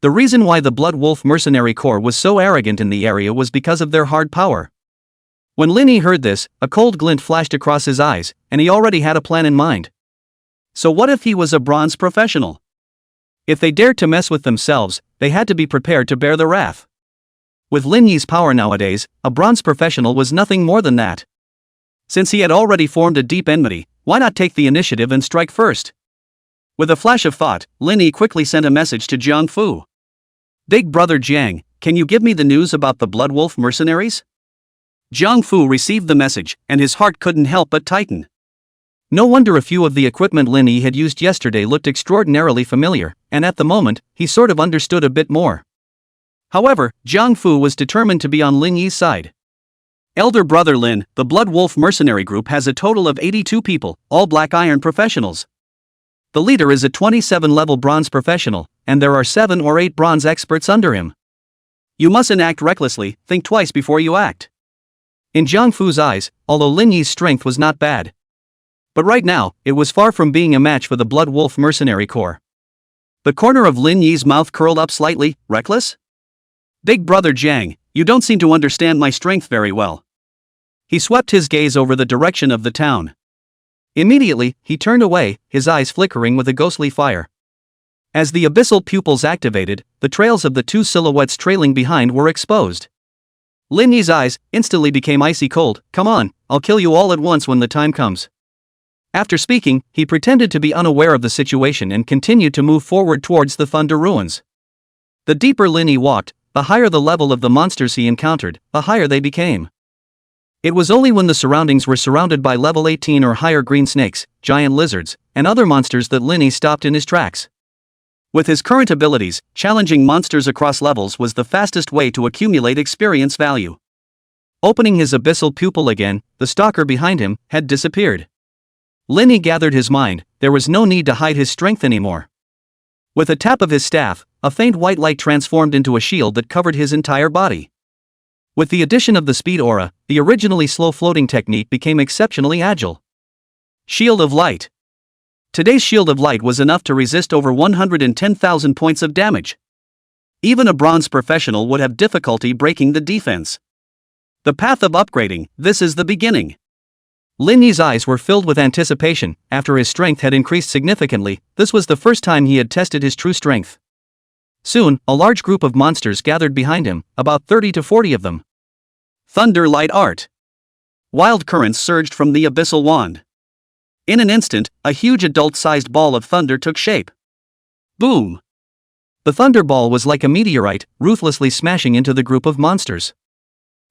[SPEAKER 1] The reason why the Blood Wolf Mercenary Corps was so arrogant in the area was because of their hard power. When Lin Yi heard this, a cold glint flashed across his eyes, and he already had a plan in mind. So what if he was a bronze professional? If they dared to mess with themselves, they had to be prepared to bear the wrath. With Lin Yi's power nowadays, a bronze professional was nothing more than that. Since he had already formed a deep enmity, why not take the initiative and strike first? With a flash of thought, Lin Yi quickly sent a message to Jiang Fu. "Big brother Jiang, can you give me the news about the Blood Wolf mercenaries?" Jiang Fu received the message, and his heart couldn't help but tighten. No wonder a few of the equipment Lin Yi had used yesterday looked extraordinarily familiar, and at the moment, he sort of understood a bit more. However, Jiang Fu was determined to be on Lin Yi's side. "Elder brother Lin, the Blood Wolf mercenary group has a total of 82 people, all black iron professionals. The leader is a 27-level bronze professional, and there are 7 or 8 bronze experts under him. You mustn't act recklessly, think twice before you act." In Jiang Fu's eyes, although Lin Yi's strength was not bad. But right now, it was far from being a match for the Blood Wolf Mercenary Corps. The corner of Lin Yi's mouth curled up slightly. "Reckless? Big brother Jiang, you don't seem to understand my strength very well." He swept his gaze over the direction of the town. Immediately, he turned away, his eyes flickering with a ghostly fire. As the abyssal pupils activated, the trails of the 2 silhouettes trailing behind were exposed. Lin Yi's eyes instantly became icy cold. "Come on, I'll kill you all at once when the time comes." After speaking, he pretended to be unaware of the situation and continued to move forward towards the Thunder Ruins. The deeper Lin Yi walked, the higher the level of the monsters he encountered, the higher they became. It was only when the surroundings were surrounded by level 18 or higher green snakes, giant lizards, and other monsters that Lin Yi stopped in his tracks. With his current abilities, challenging monsters across levels was the fastest way to accumulate experience value. Opening his abyssal pupil again, the stalker behind him had disappeared. Lin Yi gathered his mind. There was no need to hide his strength anymore. With a tap of his staff, a faint white light transformed into a shield that covered his entire body. With the addition of the speed aura, the originally slow-floating technique became exceptionally agile. Shield of Light. Today's Shield of Light was enough to resist over 110,000 points of damage. Even a bronze professional would have difficulty breaking the defense. The path of upgrading, this is the beginning. Lin Yi's eyes were filled with anticipation. After his strength had increased significantly, this was the first time he had tested his true strength. Soon, a large group of monsters gathered behind him, about 30 to 40 of them. Thunder Light Art. Wild currents surged from the abyssal wand. In an instant, a huge adult-sized ball of thunder took shape. Boom! The thunder ball was like a meteorite, ruthlessly smashing into the group of monsters.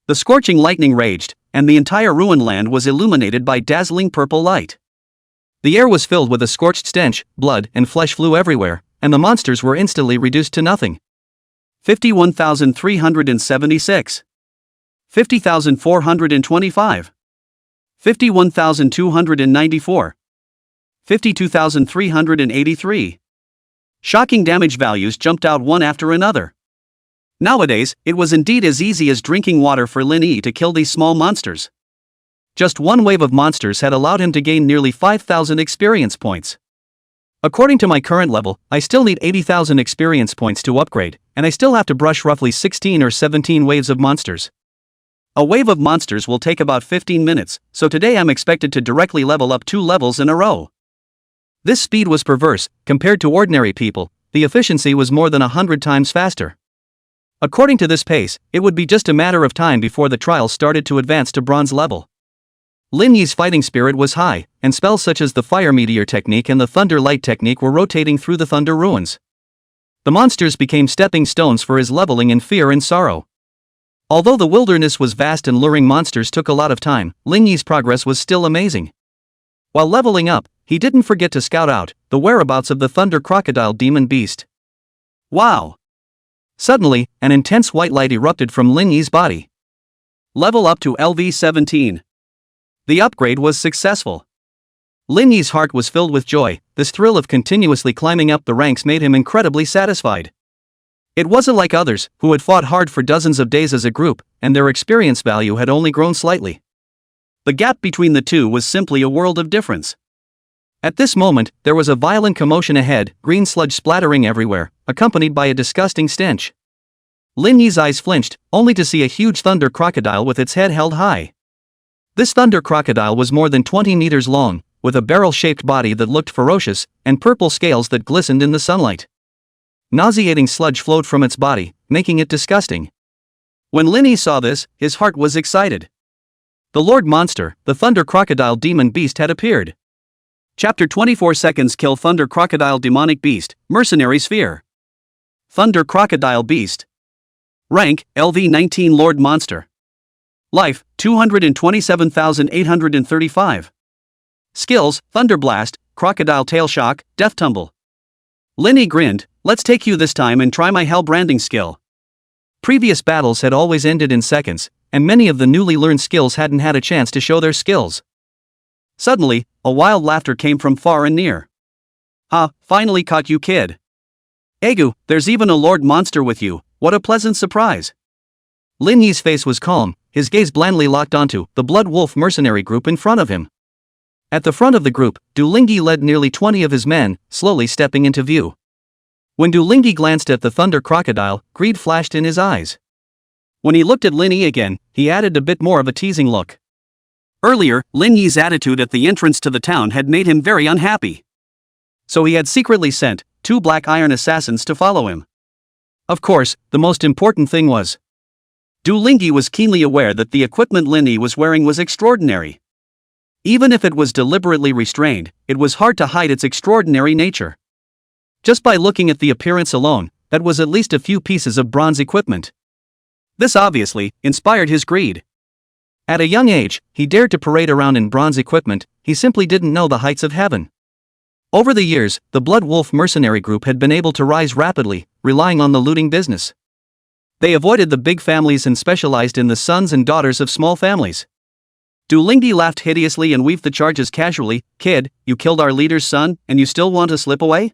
[SPEAKER 1] The scorching lightning raged, and the entire ruined land was illuminated by dazzling purple light. The air was filled with a scorched stench, blood and flesh flew everywhere, and the monsters were instantly reduced to nothing. 51,376. 50,425. 51,294. 52,383. Shocking damage values jumped out one after another. Nowadays, it was indeed as easy as drinking water for Lin Yi to kill these small monsters. Just one wave of monsters had allowed him to gain nearly 5,000 experience points. According to my current level, I still need 80,000 experience points to upgrade, and I still have to brush roughly 16 or 17 waves of monsters. A wave of monsters will take about 15 minutes, so today I'm expected to directly level up 2 levels in a row. This speed was perverse. Compared to ordinary people, the efficiency was more than 100 times faster. According to this pace, it would be just a matter of time before the trials started to advance to bronze level. Lin Yi's fighting spirit was high, and spells such as the Fire Meteor technique and the Thunder Light technique were rotating through the Thunder Ruins. The monsters became stepping stones for his leveling in fear and sorrow. Although the wilderness was vast and luring monsters took a lot of time, Lin Yi's progress was still amazing. While leveling up, he didn't forget to scout out the whereabouts of the Thunder Crocodile Demon Beast. Wow! Suddenly, an intense white light erupted from Lin Yi's body. Level up to LV17. The upgrade was successful. Lin Yi's heart was filled with joy. This thrill of continuously climbing up the ranks made him incredibly satisfied. It wasn't like others, who had fought hard for dozens of days as a group, and their experience value had only grown slightly. The gap between the two was simply a world of difference. At this moment, there was a violent commotion ahead, green sludge splattering everywhere, accompanied by a disgusting stench. Lin Yi's eyes flinched, only to see a huge thunder crocodile with its head held high. This thunder crocodile was more than 20 meters long, with a barrel-shaped body that looked ferocious, and purple scales that glistened in the sunlight. Nauseating sludge flowed from its body, making it disgusting. When Lin Yi saw this, his heart was excited. The Lord Monster, the Thunder Crocodile Demon Beast had appeared. Chapter 24 Seconds Kill Thunder Crocodile Demonic Beast, Mercenary Sphere. Thunder Crocodile Beast. Rank, LV19 Lord Monster. Life, 227,835. Skills, Thunder Blast, Crocodile Tail Shock, Death Tumble. Lin Yi grinned, let's take you this time and try my Hell Branding skill. Previous battles had always ended in seconds, and many of the newly learned skills hadn't had a chance to show their skills. Suddenly, a wild laughter came from far and near. Ha, finally caught you, kid. Egu, there's even a Lord Monster with you, what a pleasant surprise. Lin Yi's face was calm, his gaze blandly locked onto the Blood Wolf mercenary group in front of him. At the front of the group, Du Lingyi led nearly 20 of his men, slowly stepping into view. When Du Lingyi glanced at the Thunder Crocodile, greed flashed in his eyes. When he looked at Lin Yi again, he added a bit more of a teasing look. Earlier, Lin Yi's attitude at the entrance to the town had made him very unhappy. So he had secretly sent 2 black iron assassins to follow him. Of course, the most important thing was, Du Lingyi was keenly aware that the equipment Lin Yi was wearing was extraordinary. Even if it was deliberately restrained, it was hard to hide its extraordinary nature. Just by looking at the appearance alone, that was at least a few pieces of bronze equipment. This obviously inspired his greed. At a young age, he dared to parade around in bronze equipment, he simply didn't know the heights of heaven. Over the years, the Blood Wolf mercenary group had been able to rise rapidly, relying on the looting business. They avoided the big families and specialized in the sons and daughters of small families. Du Lingyi laughed hideously and weaved the charges casually, kid, you killed our leader's son, and you still want to slip away?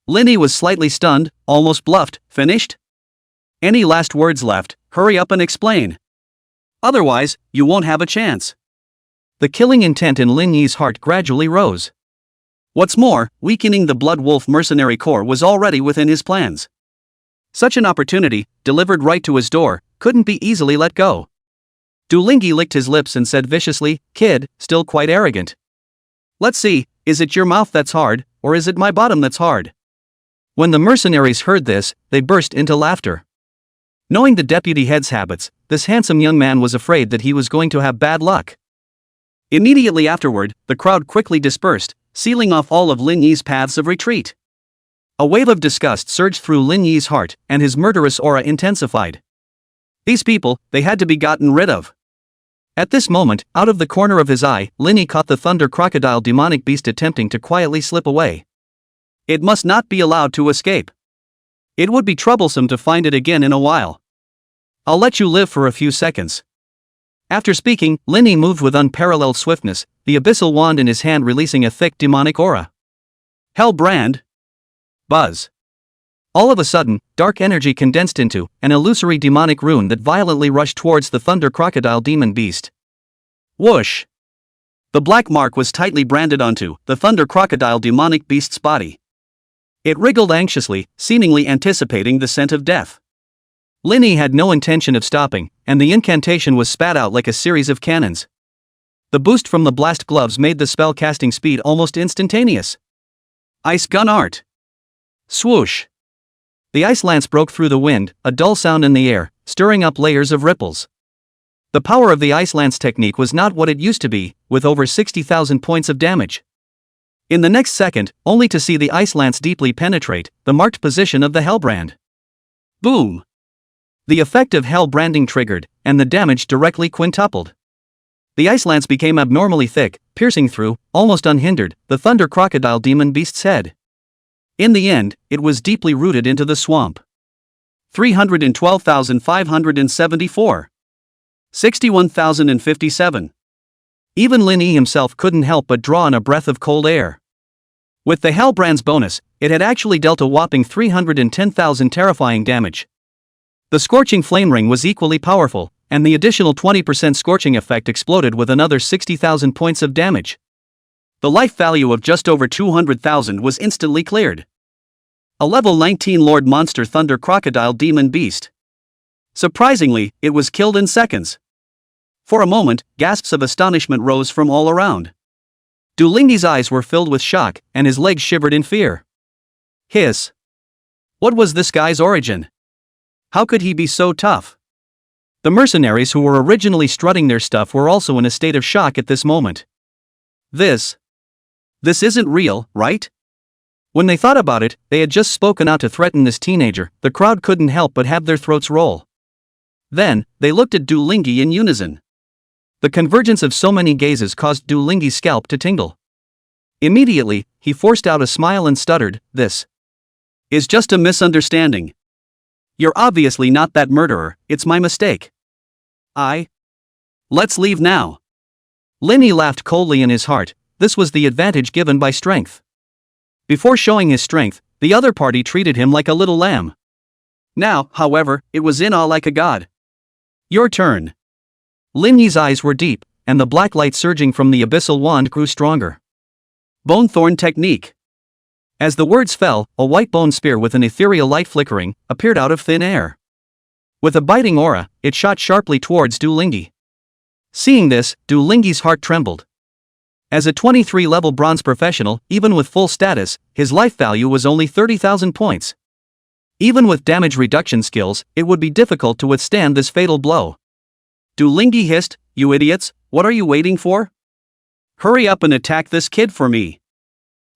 [SPEAKER 1] Lin Yi was slightly stunned, almost bluffed, finished? Any last words left, hurry up and explain. Otherwise, you won't have a chance. The killing intent in Lin Yi's heart gradually rose. What's more, weakening the Blood Wolf mercenary corps was already within his plans. Such an opportunity, delivered right to his door, couldn't be easily let go. Du Lingyi licked his lips and said viciously, "Kid, still quite arrogant. Let's see, is it your mouth that's hard, or is it my bottom that's hard?" When the mercenaries heard this, they burst into laughter. Knowing the deputy head's habits, this handsome young man was afraid that he was going to have bad luck. Immediately afterward, the crowd quickly dispersed, sealing off all of Lin Yi's paths of retreat. A wave of disgust surged through Lin Yi's heart, and his murderous aura intensified. These people, they had to be gotten rid of. At this moment, out of the corner of his eye, Lin Yi caught the thunder crocodile demonic beast attempting to quietly slip away. It must not be allowed to escape. It would be troublesome to find it again in a while. I'll let you live for a few seconds. After speaking, Lin Yi moved with unparalleled swiftness, the abyssal wand in his hand releasing a thick demonic aura. Hell brand. Buzz. All of a sudden, dark energy condensed into an illusory demonic rune that violently rushed towards the thunder crocodile demon beast. Whoosh. The black mark was tightly branded onto the thunder crocodile demonic beast's body. It wriggled anxiously, seemingly anticipating the scent of death. Lin Yi had no intention of stopping, and the incantation was spat out like a series of cannons. The boost from the blast gloves made the spell casting speed almost instantaneous. Ice gun art. Swoosh. The ice lance broke through the wind, a dull sound in the air, stirring up layers of ripples. The power of the ice lance technique was not what it used to be, with over 60,000 points of damage. In the next second, only to see the ice lance deeply penetrate the marked position of the hellbrand. Boom! The effect of hell branding triggered, and the damage directly quintupled. The ice lance became abnormally thick, piercing through, almost unhindered, the thunder crocodile demon beast's head. In the end, it was deeply rooted into the swamp. 312,574. 61,057. Even Lin Yi himself couldn't help but draw in a breath of cold air. With the Hellbrand's bonus, it had actually dealt a whopping 310,000 terrifying damage. The scorching flame ring was equally powerful, and the additional 20% scorching effect exploded with another 60,000 points of damage. The life value of just over 200,000 was instantly cleared. A level 19 Lord Monster Thunder Crocodile Demon Beast. Surprisingly, it was killed in seconds. For a moment, gasps of astonishment rose from all around. Du Lingyi's eyes were filled with shock, and his legs shivered in fear. Hiss. What was this guy's origin? How could he be so tough? The mercenaries who were originally strutting their stuff were also in a state of shock at this moment. This isn't real, right? When they thought about it, they had just spoken out to threaten this teenager. The crowd couldn't help but have their throats roll. Then, they looked at Du Lingyi in unison. The convergence of so many gazes caused Du Lingyi's scalp to tingle. Immediately, he forced out a smile and stuttered, "This is just a misunderstanding. You're obviously not that murderer, it's my mistake. Let's leave now." Lin Yi laughed coldly in his heart. This was the advantage given by strength. Before showing his strength, the other party treated him like a little lamb. Now, however, it was in awe like a god. Your turn. Lin Yi's eyes were deep, and the black light surging from the abyssal wand grew stronger. Bone Thorn Technique. As the words fell, a white bone spear with an ethereal light flickering appeared out of thin air. With a biting aura, it shot sharply towards Du Lingyi. Seeing this, Du Lingyi's heart trembled. As a 23-level bronze professional, even with full status, his life value was only 30,000 points. Even with damage reduction skills, it would be difficult to withstand this fatal blow. Du Lingyi hissed, "You idiots, what are you waiting for? Hurry up and attack this kid for me."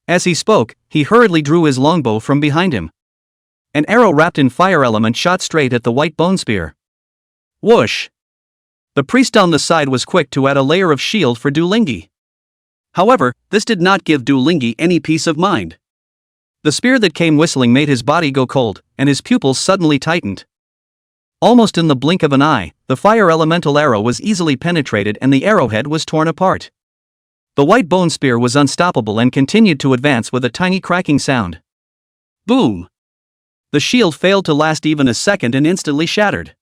[SPEAKER 1] As he spoke, he hurriedly drew his longbow from behind him. An arrow wrapped in fire element shot straight at the white bone spear. Whoosh! The priest on the side was quick to add a layer of shield for Du Lingyi. However, this did not give Du Lingyi any peace of mind. The spear that came whistling made his body go cold, and his pupils suddenly tightened. Almost in the blink of an eye, the fire elemental arrow was easily penetrated and the arrowhead was torn apart. The white bone spear was unstoppable and continued to advance with a tiny cracking sound. Boom! The shield failed to last even a second and instantly shattered.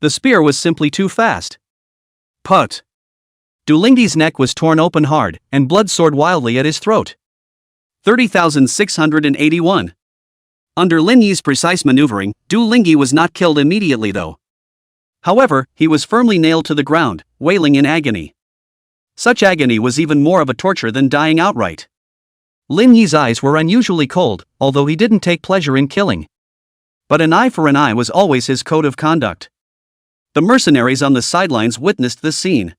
[SPEAKER 1] The spear was simply too fast. Put! Du Lingyi's neck was torn open hard, and blood soared wildly at his throat. 30,681. Under Lin Yi's precise maneuvering, Du Lingyi was not killed immediately though. However, he was firmly nailed to the ground, wailing in agony. Such agony was even more of a torture than dying outright. Lin Yi's eyes were unusually cold, although he didn't take pleasure in killing. But an eye for an eye was always his code of conduct. The mercenaries on the sidelines witnessed this scene.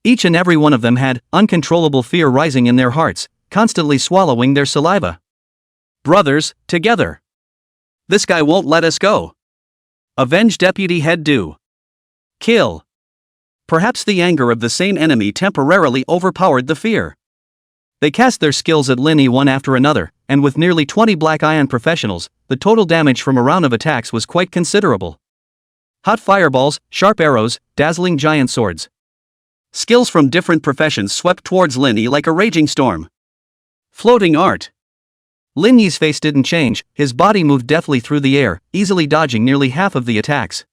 [SPEAKER 1] Each and every one of them had uncontrollable fear rising in their hearts, constantly swallowing their saliva. Brothers, together. This guy won't let us go. Avenge Deputy Head Do. Kill. Perhaps the anger of the same enemy temporarily overpowered the fear. They cast their skills at Lin Yi one after another, and with nearly 20 Black Iron professionals, the total damage from a round of attacks was quite considerable. Hot fireballs, sharp arrows, dazzling giant swords. Skills from different professions swept towards Lin Yi like a raging storm. Floating art. Lin Yi's face didn't change, his body moved deftly through the air, easily dodging nearly half of the attacks.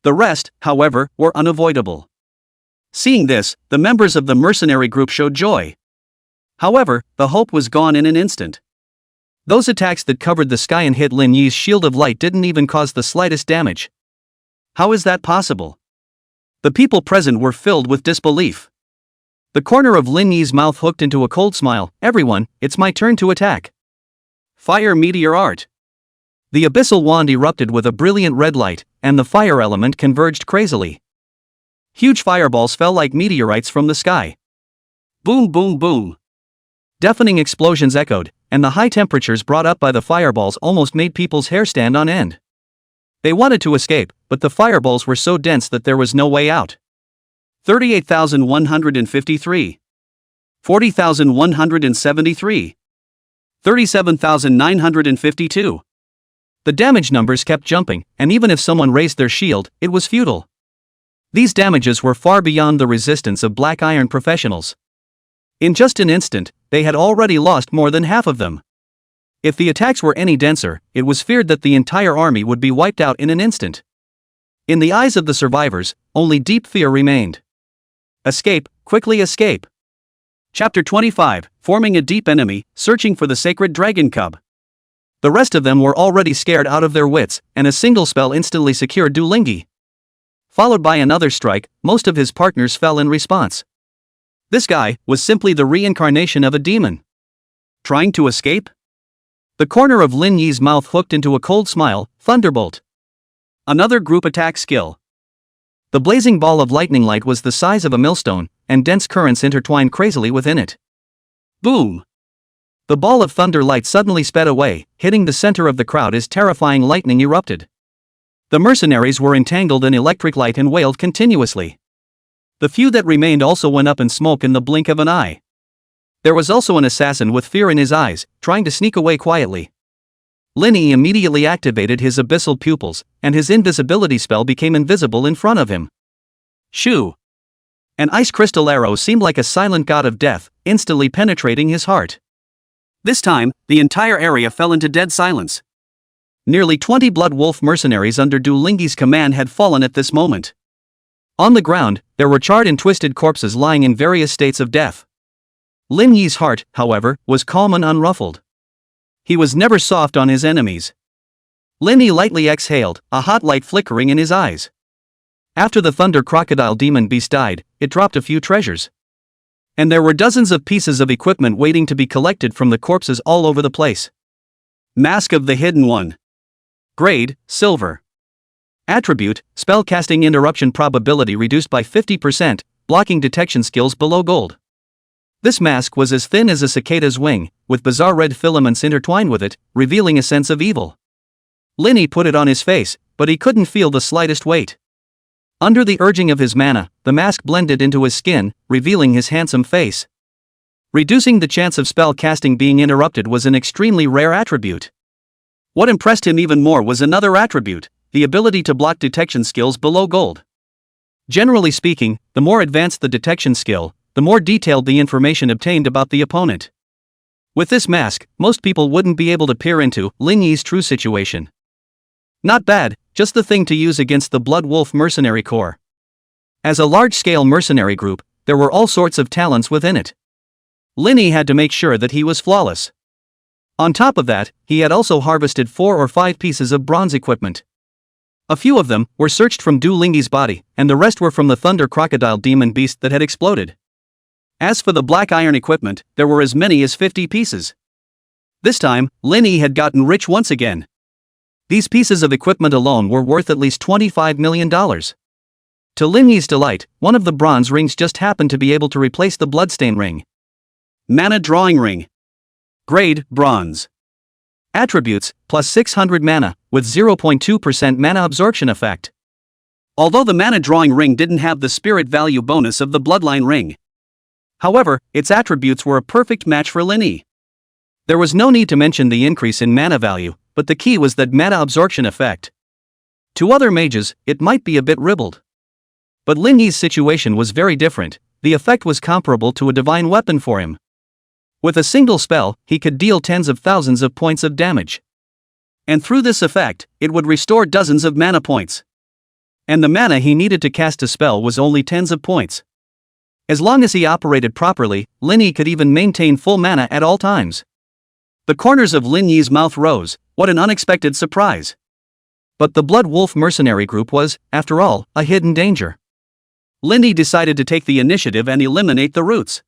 [SPEAKER 1] The rest, however, were unavoidable. Seeing this, the members of the mercenary group showed joy. However, the hope was gone in an instant. Those attacks that covered the sky and hit Lin Yi's shield of light didn't even cause the slightest damage. How is that possible? The people present were filled with disbelief. The corner of Lin Yi's mouth hooked into a cold smile. Everyone, it's my turn to attack. Fire meteor art. The abyssal wand erupted with a brilliant red light, and the fire element converged crazily. Huge fireballs fell like meteorites from the sky. Boom, boom, boom. Deafening explosions echoed, and the high temperatures brought up by the fireballs almost made people's hair stand on end. They wanted to escape, but the fireballs were so dense that there was no way out. 38,153. 40,173. 37,952. The damage numbers kept jumping, and even if someone raised their shield, it was futile. These damages were far beyond the resistance of Black Iron professionals. In just an instant, they had already lost more than half of them. If the attacks were any denser, it was feared that the entire army would be wiped out in an instant. In the eyes of the survivors, only deep fear remained. Escape, quickly escape. Chapter 25, Forming a Deep Enemy, Searching for the Sacred Dragon Cub. The rest of them were already scared out of their wits, and a single spell instantly secured Du Lingyi. Followed by another strike, most of his partners fell in response. This guy was simply the reincarnation of a demon. Trying to escape? The corner of Lin Yi's mouth hooked into a cold smile. Thunderbolt. Another group attack skill. The blazing ball of lightning light was the size of a millstone, and dense currents intertwined crazily within it. Boom! The ball of thunder light suddenly sped away, hitting the center of the crowd as terrifying lightning erupted. The mercenaries were entangled in electric light and wailed continuously. The few that remained also went up in smoke in the blink of an eye. There was also an assassin with fear in his eyes, trying to sneak away quietly. Lin Yi immediately activated his abyssal pupils, and his invisibility spell became invisible in front of him. Shoo! An ice crystal arrow seemed like a silent god of death, instantly penetrating his heart. This time, the entire area fell into dead silence. Nearly 20 Blood Wolf mercenaries under Du Lingyi's command had fallen at this moment. On the ground, there were charred and twisted corpses lying in various states of death. Lin Yi's heart, however, was calm and unruffled. He was never soft on his enemies. Lin Yi lightly exhaled, a hot light flickering in his eyes. After the Thunder Crocodile Demon Beast died, it dropped a few treasures. And there were dozens of pieces of equipment waiting to be collected from the corpses all over the place. Mask of the Hidden One. Grade, Silver. Attribute, spellcasting interruption probability reduced by 50%, blocking detection skills below Gold. This mask was as thin as a cicada's wing, with bizarre red filaments intertwined with it, revealing a sense of evil. Lin Yi put it on his face, but he couldn't feel the slightest weight. Under the urging of his mana, the mask blended into his skin, revealing his handsome face. Reducing the chance of spell casting being interrupted was an extremely rare attribute. What impressed him even more was another attribute, the ability to block detection skills below Gold. Generally speaking, the more advanced the detection skill, the more detailed the information obtained about the opponent. With this mask, most people wouldn't be able to peer into Lin Yi's true situation. Not bad, just the thing to use against the Blood Wolf mercenary corps. As a large-scale mercenary group, there were all sorts of talents within it. Lin Yi had to make sure that he was flawless. On top of that, he had also harvested 4 or 5 pieces of bronze equipment. A few of them were searched from Du Lingyi's body, and the rest were from the thunder crocodile demon beast that had exploded. As for the black iron equipment, there were as many as 50 pieces. This time, Lin Yi had gotten rich once again. These pieces of equipment alone were worth at least $25 million. To Lin Yi's delight, one of the bronze rings just happened to be able to replace the bloodstain ring. Mana drawing ring. Grade, bronze. Attributes, plus 600 mana, with 0.2% mana absorption effect. Although the mana drawing ring didn't have the spirit value bonus of the bloodline ring. However, its attributes were a perfect match for Lin Yi. There was no need to mention the increase in mana value, but the key was that mana absorption effect. To other mages, it might be a bit ribald. But Lin Yi's situation was very different. The effect was comparable to a divine weapon for him. With a single spell, he could deal tens of thousands of points of damage. And through this effect, it would restore dozens of mana points. And the mana he needed to cast a spell was only tens of points. As long as he operated properly, Lin Yi could even maintain full mana at all times. The corners of Lin Yi's mouth rose. What an unexpected surprise. But the Blood Wolf mercenary group was, after all, a hidden danger. Lin Yi decided to take the initiative and eliminate the roots.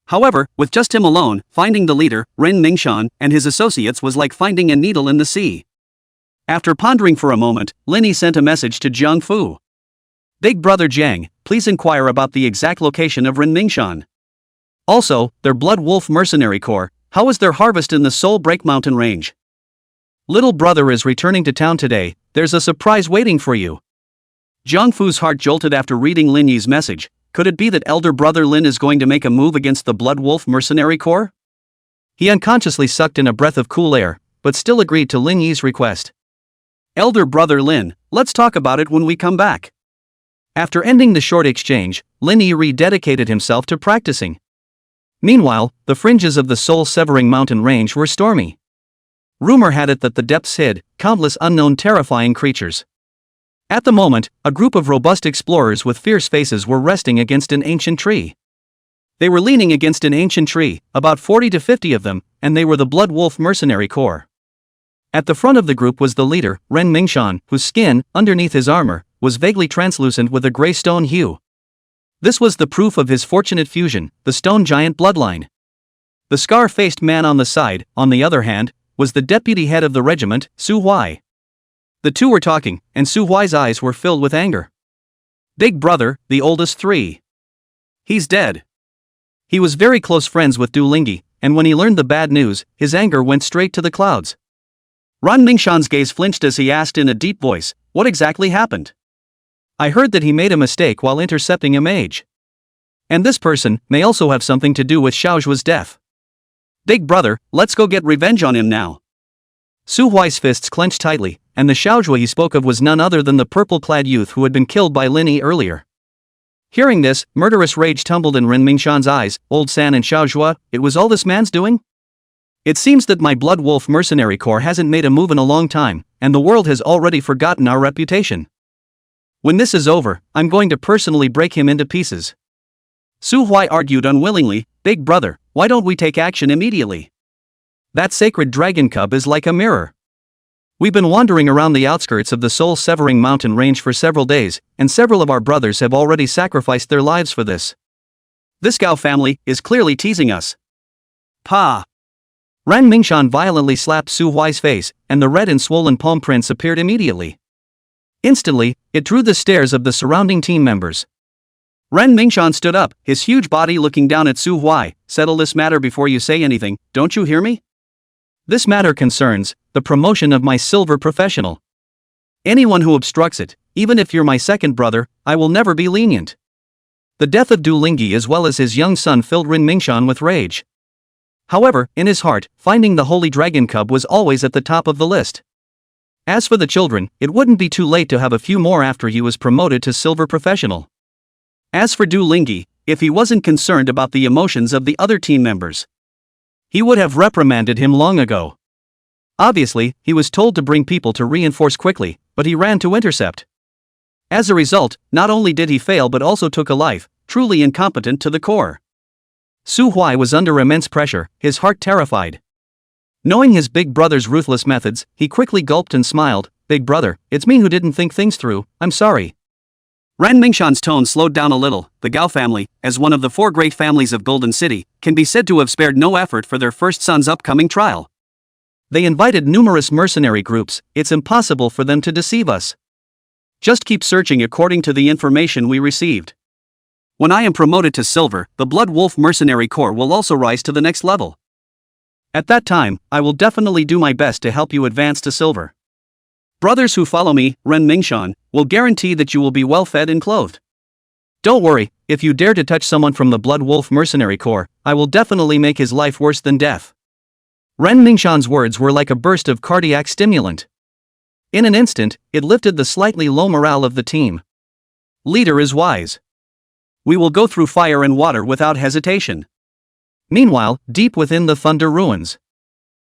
[SPEAKER 1] However, with just him alone, finding the leader, Ren Mingshan, and his associates was like finding a needle in the sea. After pondering for a moment, Lin Yi sent a message to Jiang Fu. Big Brother Jiang, please inquire about the exact location of Ren Mingshan. Also, their Blood Wolf mercenary corps, how is their harvest in the Soul Break Mountain range? Little brother is returning to town today, there's a surprise waiting for you. Jiang Fu's heart jolted after reading Lin Yi's message. Could it be that elder brother Lin is going to make a move against the Blood Wolf mercenary corps? He unconsciously sucked in a breath of cool air, but still agreed to Lin Yi's request. Elder brother Lin, let's talk about it when we come back. After ending the short exchange, Lin Yi rededicated himself to practicing. Meanwhile, the fringes of the soul-severing mountain range were stormy. Rumor had it that the depths hid countless unknown terrifying creatures. At the moment, a group of robust explorers with fierce faces were resting against an ancient tree. They were leaning against an ancient tree, about 40 to 50 of them, and they were the Blood Wolf mercenary corps. At the front of the group was the leader, Ren Mingshan, whose skin, underneath his armor, was vaguely translucent with a gray stone hue. This was the proof of his fortunate fusion, the stone giant bloodline. The scar-faced man on the side, on the other hand, was the deputy head of the regiment, Su Huai. The two were talking, and Su Huai's eyes were filled with anger. Big brother, the oldest three. He's dead. He was very close friends with Du Lingyi, and when he learned the bad news, his anger went straight to the clouds. Ran Mingshan's gaze flinched as he asked in a deep voice, what exactly happened? I heard that he made a mistake while intercepting a mage. And this person may also have something to do with Xiaojua's death. Big brother, let's go get revenge on him now. Su Huai's fists clenched tightly, and the Xiaojua he spoke of was none other than the purple-clad youth who had been killed by Lin Yi earlier. Hearing this, murderous rage tumbled in Ren Mingshan's eyes. Old San and Xiaojua, it was all this man's doing? It seems that my Blood Wolf mercenary corps hasn't made a move in a long time, and the world has already forgotten our reputation. When this is over, I'm going to personally break him into pieces. Su Huai argued unwillingly, Big brother, why don't we take action immediately? That sacred dragon cub is like a mirror. We've been wandering around the outskirts of the soul-severing mountain range for several days, and several of our brothers have already sacrificed their lives for this. This Gao family is clearly teasing us. Pa! Ran Mingshan violently slapped Su Huai's face, and the red and swollen palm prints appeared immediately. Instantly, it drew the stares of the surrounding team members. Ren Mingshan stood up, his huge body looking down at Su Huai. Settle this matter before you say anything, don't you hear me? This matter concerns the promotion of my silver professional. Anyone who obstructs it, even if you're my second brother, I will never be lenient. The death of Du Lingyi as well as his young son filled Ren Mingshan with rage. However, in his heart, finding the holy dragon cub was always at the top of the list. As for the children, it wouldn't be too late to have a few more after he was promoted to silver professional. As for Du Lingyi, if he wasn't concerned about the emotions of the other team members, he would have reprimanded him long ago. Obviously, he was told to bring people to reinforce quickly, but he ran to intercept. As a result, not only did he fail but also took a life, truly incompetent to the core. Su Huai was under immense pressure, his heart terrified. Knowing his big brother's ruthless methods, he quickly gulped and smiled. big brother, it's me who didn't think things through, I'm sorry. Ren Mingshan's tone slowed down a little. The Gao family, as one of the 4 great families of Golden City, can be said to have spared no effort for their first son's upcoming trial. They invited numerous mercenary groups, it's impossible for them to deceive us. Just keep searching according to the information we received. When I am promoted to silver, the Blood Wolf Mercenary Corps will also rise to the next level. At that time, I will definitely do my best to help you advance to silver. Brothers who follow me, Ren Mingshan, will guarantee that you will be well fed and clothed. Don't worry, if you dare to touch someone from the Blood Wolf Mercenary Corps, I will definitely make his life worse than death. Ren Mingshan's words were like a burst of cardiac stimulant. In an instant, it lifted the slightly low morale of the team. Leader is wise. We will go through fire and water without hesitation. Meanwhile, deep within the Thunder Ruins,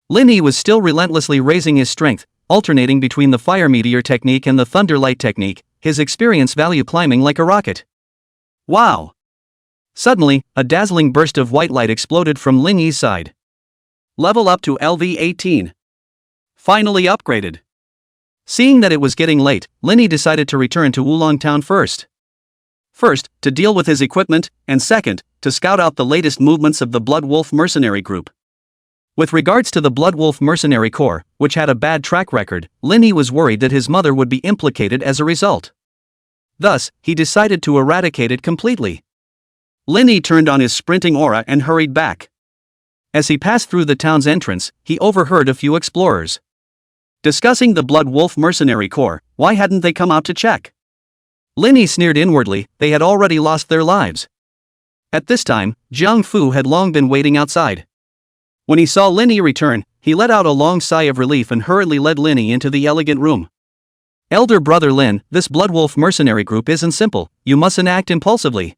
[SPEAKER 1] Lin Yi was still relentlessly raising his strength, alternating between the Fire Meteor technique and the Thunder Light technique, his experience value climbing like a rocket. Wow! Suddenly, a dazzling burst of white light exploded from Lin Yi's side. Level up to LV18. Finally upgraded. Seeing that it was getting late, Lin Yi decided to return to Wulong Town first. First, to deal with his equipment, and second, to scout out the latest movements of the Blood Wolf Mercenary Group. With regards to the Blood Wolf Mercenary Corps, which had a bad track record, Lin Yi was worried that his mother would be implicated as a result. Thus, he decided to eradicate it completely. Lin Yi turned on his sprinting aura and hurried back. As he passed through the town's entrance, he overheard a few explorers discussing the Blood Wolf Mercenary Corps. Why hadn't they come out to check? Lin Yi sneered inwardly, they had already lost their lives. At this time, Jiang Fu had long been waiting outside. When he saw Lin Yi return, he let out a long sigh of relief and hurriedly led Lin Yi into the elegant room. Elder brother Lin, this Blood Wolf Mercenary Group isn't simple, you mustn't act impulsively.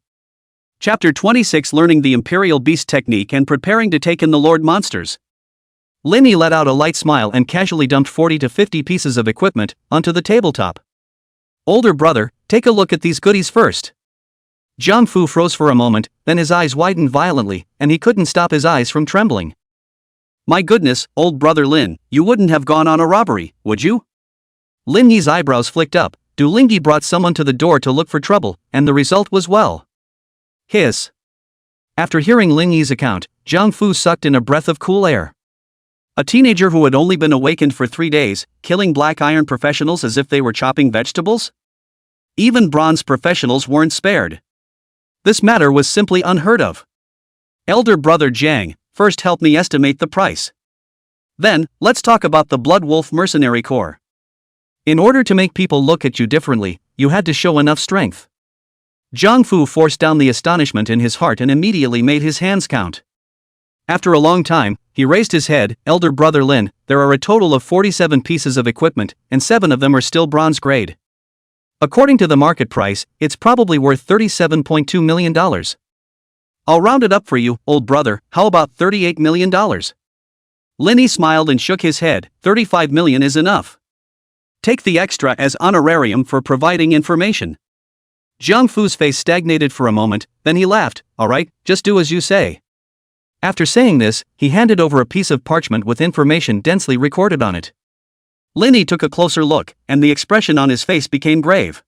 [SPEAKER 1] Chapter 26 Learning the Imperial Beast Technique and Preparing to Take in the Lord Monsters. Lin Yi let out a light smile and casually dumped 40 to 50 pieces of equipment onto the tabletop. Older brother, take a look at these goodies first. Jiang Fu froze for a moment, then his eyes widened violently, and he couldn't stop his eyes from trembling. My goodness, old brother Lin, you wouldn't have gone on a robbery, would you? Lin Yi's eyebrows flicked up. Du Lingyi brought someone to the door to look for trouble, and the result was well. Hiss. After hearing Lin Yi's account, Jiang Fu sucked in a breath of cool air. A teenager who had only been awakened for 3 days, killing black iron professionals as if they were chopping vegetables? Even bronze professionals weren't spared. This matter was simply unheard of. Elder brother Jiang, first help me estimate the price. Then, let's talk about the Blood Wolf Mercenary Corps. In order to make people look at you differently, you had to show enough strength. Jiang Fu forced down the astonishment in his heart and immediately made his hands count. After a long time, he raised his head. Elder brother Lin, there are a total of 47 pieces of equipment, and 7 of them are still bronze grade. According to the market price, it's probably worth $37.2 million. I'll round it up for you, old brother, how about $38 million? Lin Yi smiled and shook his head, 35 million is enough. Take the extra as honorarium for providing information. Jiang Fu's face stagnated for a moment, then he laughed, alright, just do as you say. After saying this, he handed over a piece of parchment with information densely recorded on it. Lin Yi took a closer look, and the expression on his face became grave.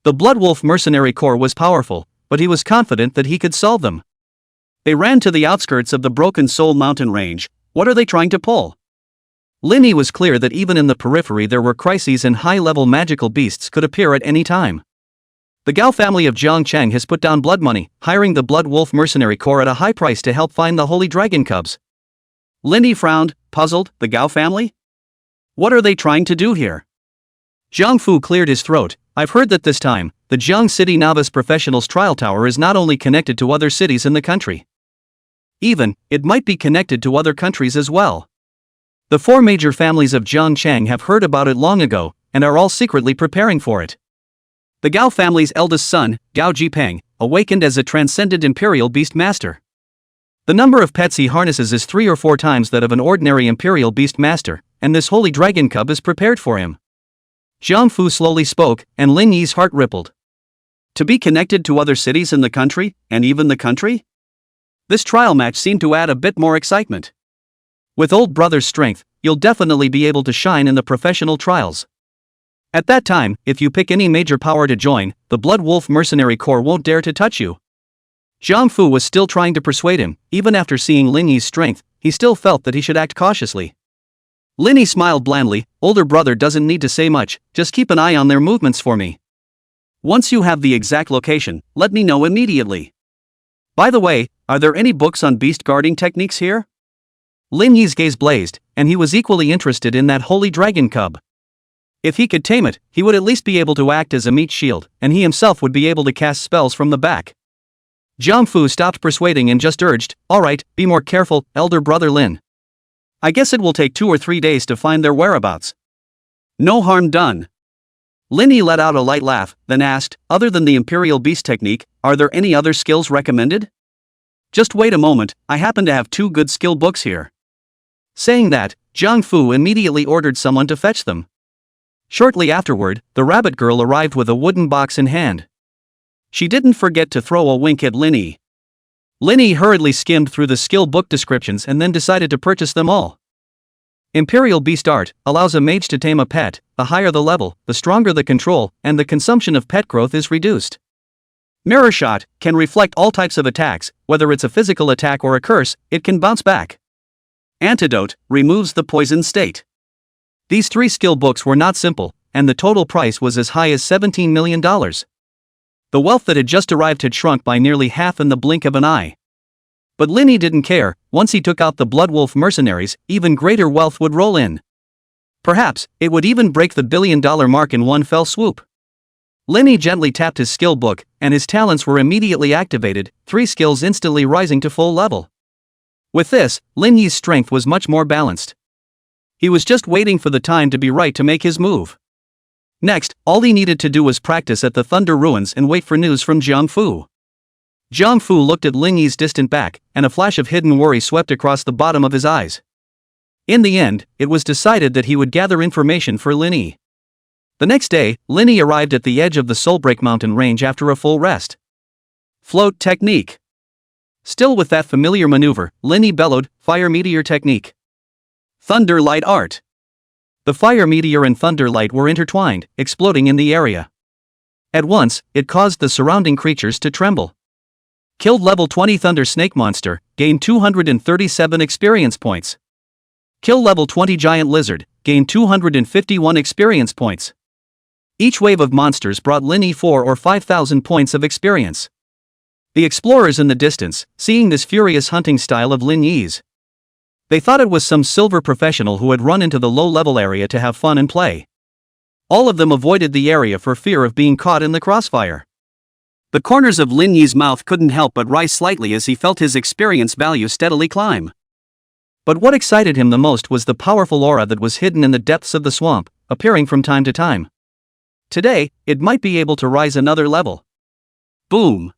[SPEAKER 1] The Blood Wolf Mercenary Corps was powerful, but he was confident that he could solve them. They ran to the outskirts of the Broken Soul mountain range. What are they trying to pull? Lin Yi was clear that even in the periphery there were crises and high-level magical beasts could appear at any time. The Gao family of Jiang Chang has put down blood money, hiring the Blood Wolf Mercenary Corps at a high price to help find the Holy Dragon Cubs. Lin Yi frowned, puzzled, the Gao family? What are they trying to do here? Jiang Fu cleared his throat. I've heard that this time, the Jiang City Novice Professionals Trial Tower is not only connected to other cities in the country. Even, it might be connected to other countries as well. The 4 major families of Jiang Chang have heard about it long ago, and are all secretly preparing for it. The Gao family's eldest son, Gao Jiang, awakened as a transcendent imperial beast master. The number of pets he harnesses is 3 or 4 times that of an ordinary imperial beast master, and this holy dragon cub is prepared for him. Jiang Fu slowly spoke, and Lin Yi's heart rippled. To be connected to other cities in the country, and even the country? This trial match seemed to add a bit more excitement. With old brother's strength, you'll definitely be able to shine in the professional trials. At that time, if you pick any major power to join, the Blood Wolf Mercenary Corps won't dare to touch you. Jiang Fu was still trying to persuade him. Even after seeing Lin Yi's strength, he still felt that he should act cautiously. Lin Yi smiled blandly. Older brother doesn't need to say much, just keep an eye on their movements for me. Once you have the exact location, let me know immediately. By the way, are there any books on beast guarding techniques here? Lin Yi's gaze blazed, and he was equally interested in that holy dragon cub. If he could tame it, he would at least be able to act as a meat shield, and he himself would be able to cast spells from the back. Jiang Fu stopped persuading and just urged, alright, be more careful, elder brother Lin. I guess it will take 2 or 3 days to find their whereabouts. No harm done. Lin Yi let out a light laugh, then asked, other than the Imperial Beast technique, are there any other skills recommended? Just wait a moment, I happen to have 2 good skill books here. Saying that, Jiang Fu immediately ordered someone to fetch them. Shortly afterward, the rabbit girl arrived with a wooden box in hand. She didn't forget to throw a wink at Lin Yi. Lin Yi hurriedly skimmed through the skill book descriptions and then decided to purchase them all. Imperial Beast Art allows a mage to tame a pet. The higher the level, the stronger the control, and the consumption of pet growth is reduced. Mirror Shot can reflect all types of attacks, whether it's a physical attack or a curse, it can bounce back. Antidote removes the poison state. These 3 skill books were not simple, and the total price was as high as $17 million. The wealth that had just arrived had shrunk by nearly half in the blink of an eye. But Lin Yi didn't care. Once he took out the Blood Wolf mercenaries, even greater wealth would roll in. Perhaps, it would even break the billion-dollar mark in one fell swoop. Lin Yi gently tapped his skill book, and his talents were immediately activated, 3 skills instantly rising to full level. With this, Lin Yi's strength was much more balanced. He was just waiting for the time to be right to make his move. Next, all he needed to do was practice at the Thunder Ruins and wait for news from Jiang Fu. Jiang Fu looked at Lin Yi's distant back, and a flash of hidden worry swept across the bottom of his eyes. In the end, it was decided that he would gather information for Lin Yi. The next day, Lin Yi arrived at the edge of the Soulbreak Mountain range after a full rest. Float technique. Still with that familiar maneuver, Lin Yi bellowed, Fire Meteor technique. Thunder Light Art. The fire meteor and thunder light were intertwined, exploding in the area. At once, it caused the surrounding creatures to tremble. Killed level 20 Thunder Snake Monster, gained 237 experience points. Kill level 20 Giant Lizard, gained 251 experience points. Each wave of monsters brought Lin Yi 4 or 5,000 points of experience. The explorers in the distance, seeing this furious hunting style of Lin Yi's, they thought it was some silver professional who had run into the low-level area to have fun and play. All of them avoided the area for fear of being caught in the crossfire. The corners of Lin Yi's mouth couldn't help but rise slightly as he felt his experience value steadily climb. But what excited him the most was the powerful aura that was hidden in the depths of the swamp, appearing from time to time. Today, it might be able to rise another level. Boom!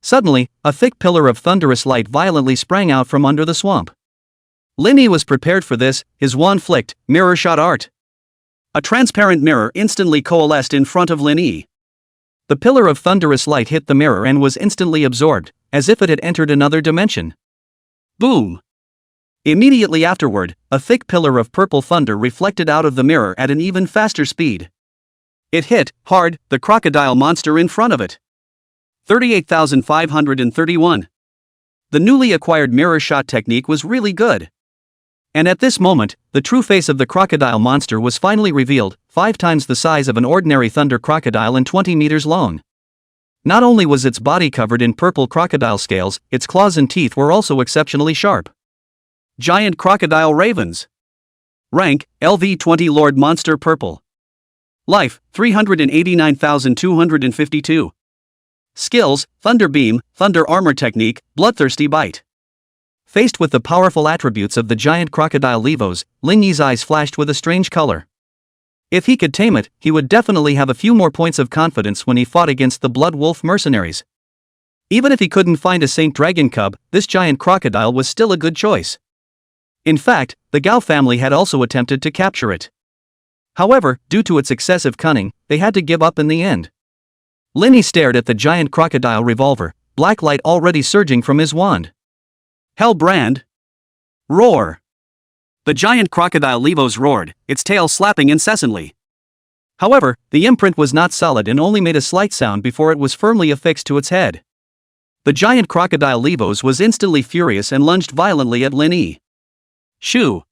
[SPEAKER 1] Suddenly, a thick pillar of thunderous light violently sprang out from under the swamp. Lin Yi was prepared for this. His wand flicked, Mirror Shot Art. A transparent mirror instantly coalesced in front of Lin Yi. The pillar of thunderous light hit the mirror and was instantly absorbed, as if it had entered another dimension. Boom! Immediately afterward, a thick pillar of purple thunder reflected out of the mirror at an even faster speed. It hit, hard, the crocodile monster in front of it. 38,531. The newly acquired mirror shot technique was really good. And at this moment, the true face of the crocodile monster was finally revealed, 5 times the size of an ordinary thunder crocodile and 20 meters long. Not only was its body covered in purple crocodile scales, its claws and teeth were also exceptionally sharp. Giant crocodile ravens. Rank, LV20 Lord Monster Purple. Life, 389,252. Skills, Thunder Beam, Thunder Armor Technique, Bloodthirsty Bite. Faced with the powerful attributes of the giant crocodile Levos, Lin Yi's eyes flashed with a strange color. If he could tame it, he would definitely have a few more points of confidence when he fought against the Blood Wolf mercenaries. Even if he couldn't find a Saint Dragon Cub, this giant crocodile was still a good choice. In fact, the Gao family had also attempted to capture it. However, due to its excessive cunning, they had to give up in the end. Lin Yi stared at the giant crocodile revolver, black light already surging from his wand. Hellbrand. Roar. The giant crocodile Levos roared, its tail slapping incessantly. However, the imprint was not solid and only made a slight sound before it was firmly affixed to its head. The giant crocodile Levos was instantly furious and lunged violently at Lin Yi. Shoo!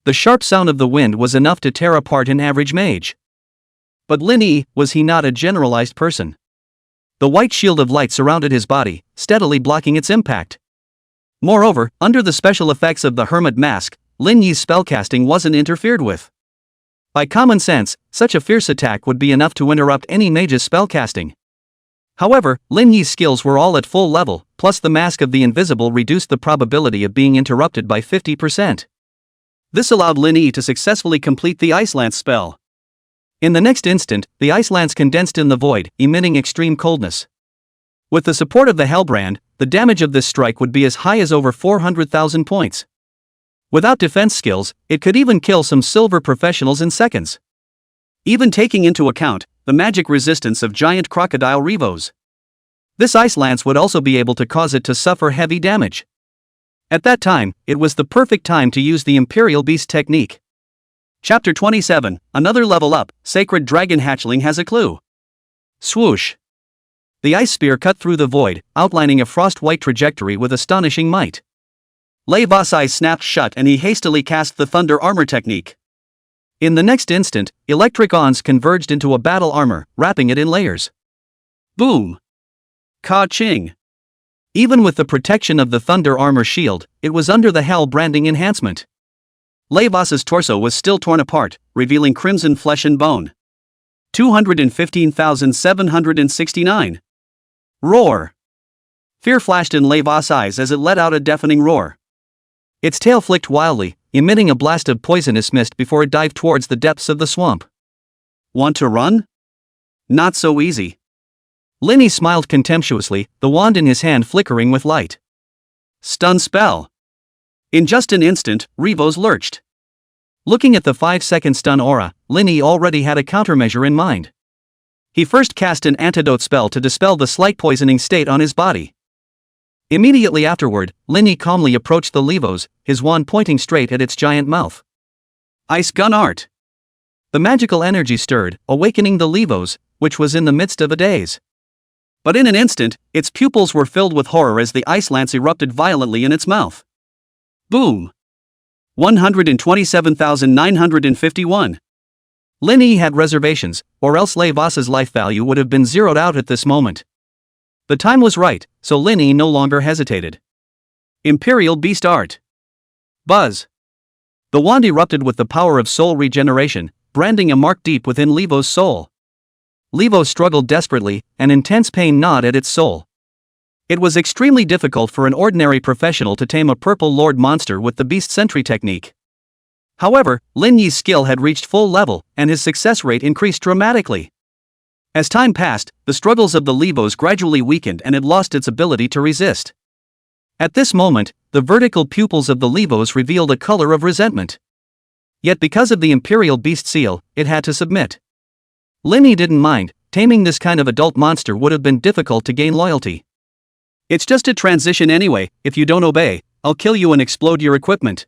[SPEAKER 1] The sharp sound of the wind was enough to tear apart an average mage. But Lin Yi, was he not a generalized person? The white shield of light surrounded his body, steadily blocking its impact. Moreover, under the special effects of the hermit mask, Lin Yi's spellcasting wasn't interfered with. By common sense, such a fierce attack would be enough to interrupt any mage's spellcasting. However, Lin Yi's skills were all at full level, plus the mask of the invisible reduced the probability of being interrupted by 50%. This allowed Lin Yi to successfully complete the Ice Lance spell. In the next instant, the Ice Lance condensed in the void, emitting extreme coldness. With the support of the Hellbrand, the damage of this strike would be as high as over 400,000 points. Without defense skills, it could even kill some silver professionals in seconds. Even taking into account the magic resistance of giant crocodile Revos, this Ice Lance would also be able to cause it to suffer heavy damage. At that time, it was the perfect time to use the Imperial Beast technique. Chapter 27, Another Level Up, Sacred Dragon Hatchling has a clue. Swoosh! The ice spear cut through the void, outlining a frost-white trajectory with astonishing might. Lei Va's eyes snapped shut and he hastily cast the Thunder Armor technique. In the next instant, electric ons converged into a battle armor, wrapping it in layers. Boom! Ka-ching! Even with the protection of the Thunder Armor shield, it was under the Hell branding enhancement. Lei Va's torso was still torn apart, revealing crimson flesh and bone. 215,769. Roar! Fear flashed in Lei Va's eyes as it let out a deafening roar. Its tail flicked wildly, emitting a blast of poisonous mist before it dived towards the depths of the swamp. Want to run? Not so easy. Lin Yi smiled contemptuously, the wand in his hand flickering with light. Stun spell! In just an instant, Revos lurched. Looking at the 5-second stun aura, Lin Yi already had a countermeasure in mind. He first cast an antidote spell to dispel the slight poisoning state on his body. Immediately afterward, Lin Yi calmly approached the Levos, his wand pointing straight at its giant mouth. Ice Gun Art! The magical energy stirred, awakening the Levos, which was in the midst of a daze. But in an instant, its pupils were filled with horror as the ice lance erupted violently in its mouth. Boom! 127,951. Lin Yi had reservations, or else Lei Va's life value would have been zeroed out at this moment. The time was right, so Lin Yi no longer hesitated. Imperial Beast Art. Buzz! The wand erupted with the power of soul regeneration, branding a mark deep within Levo's soul. Levo struggled desperately, an intense pain gnawed at its soul. It was extremely difficult for an ordinary professional to tame a purple lord monster with the Beast Sentry technique. However, Lin Yi's skill had reached full level, and his success rate increased dramatically. As time passed, the struggles of the Levos gradually weakened and it lost its ability to resist. At this moment, the vertical pupils of the Levos revealed a color of resentment. Yet because of the Imperial Beast seal, it had to submit. Lin Yi didn't mind, taming this kind of adult monster would have been difficult to gain loyalty. It's just a transition anyway, if you don't obey, I'll kill you and explode your equipment.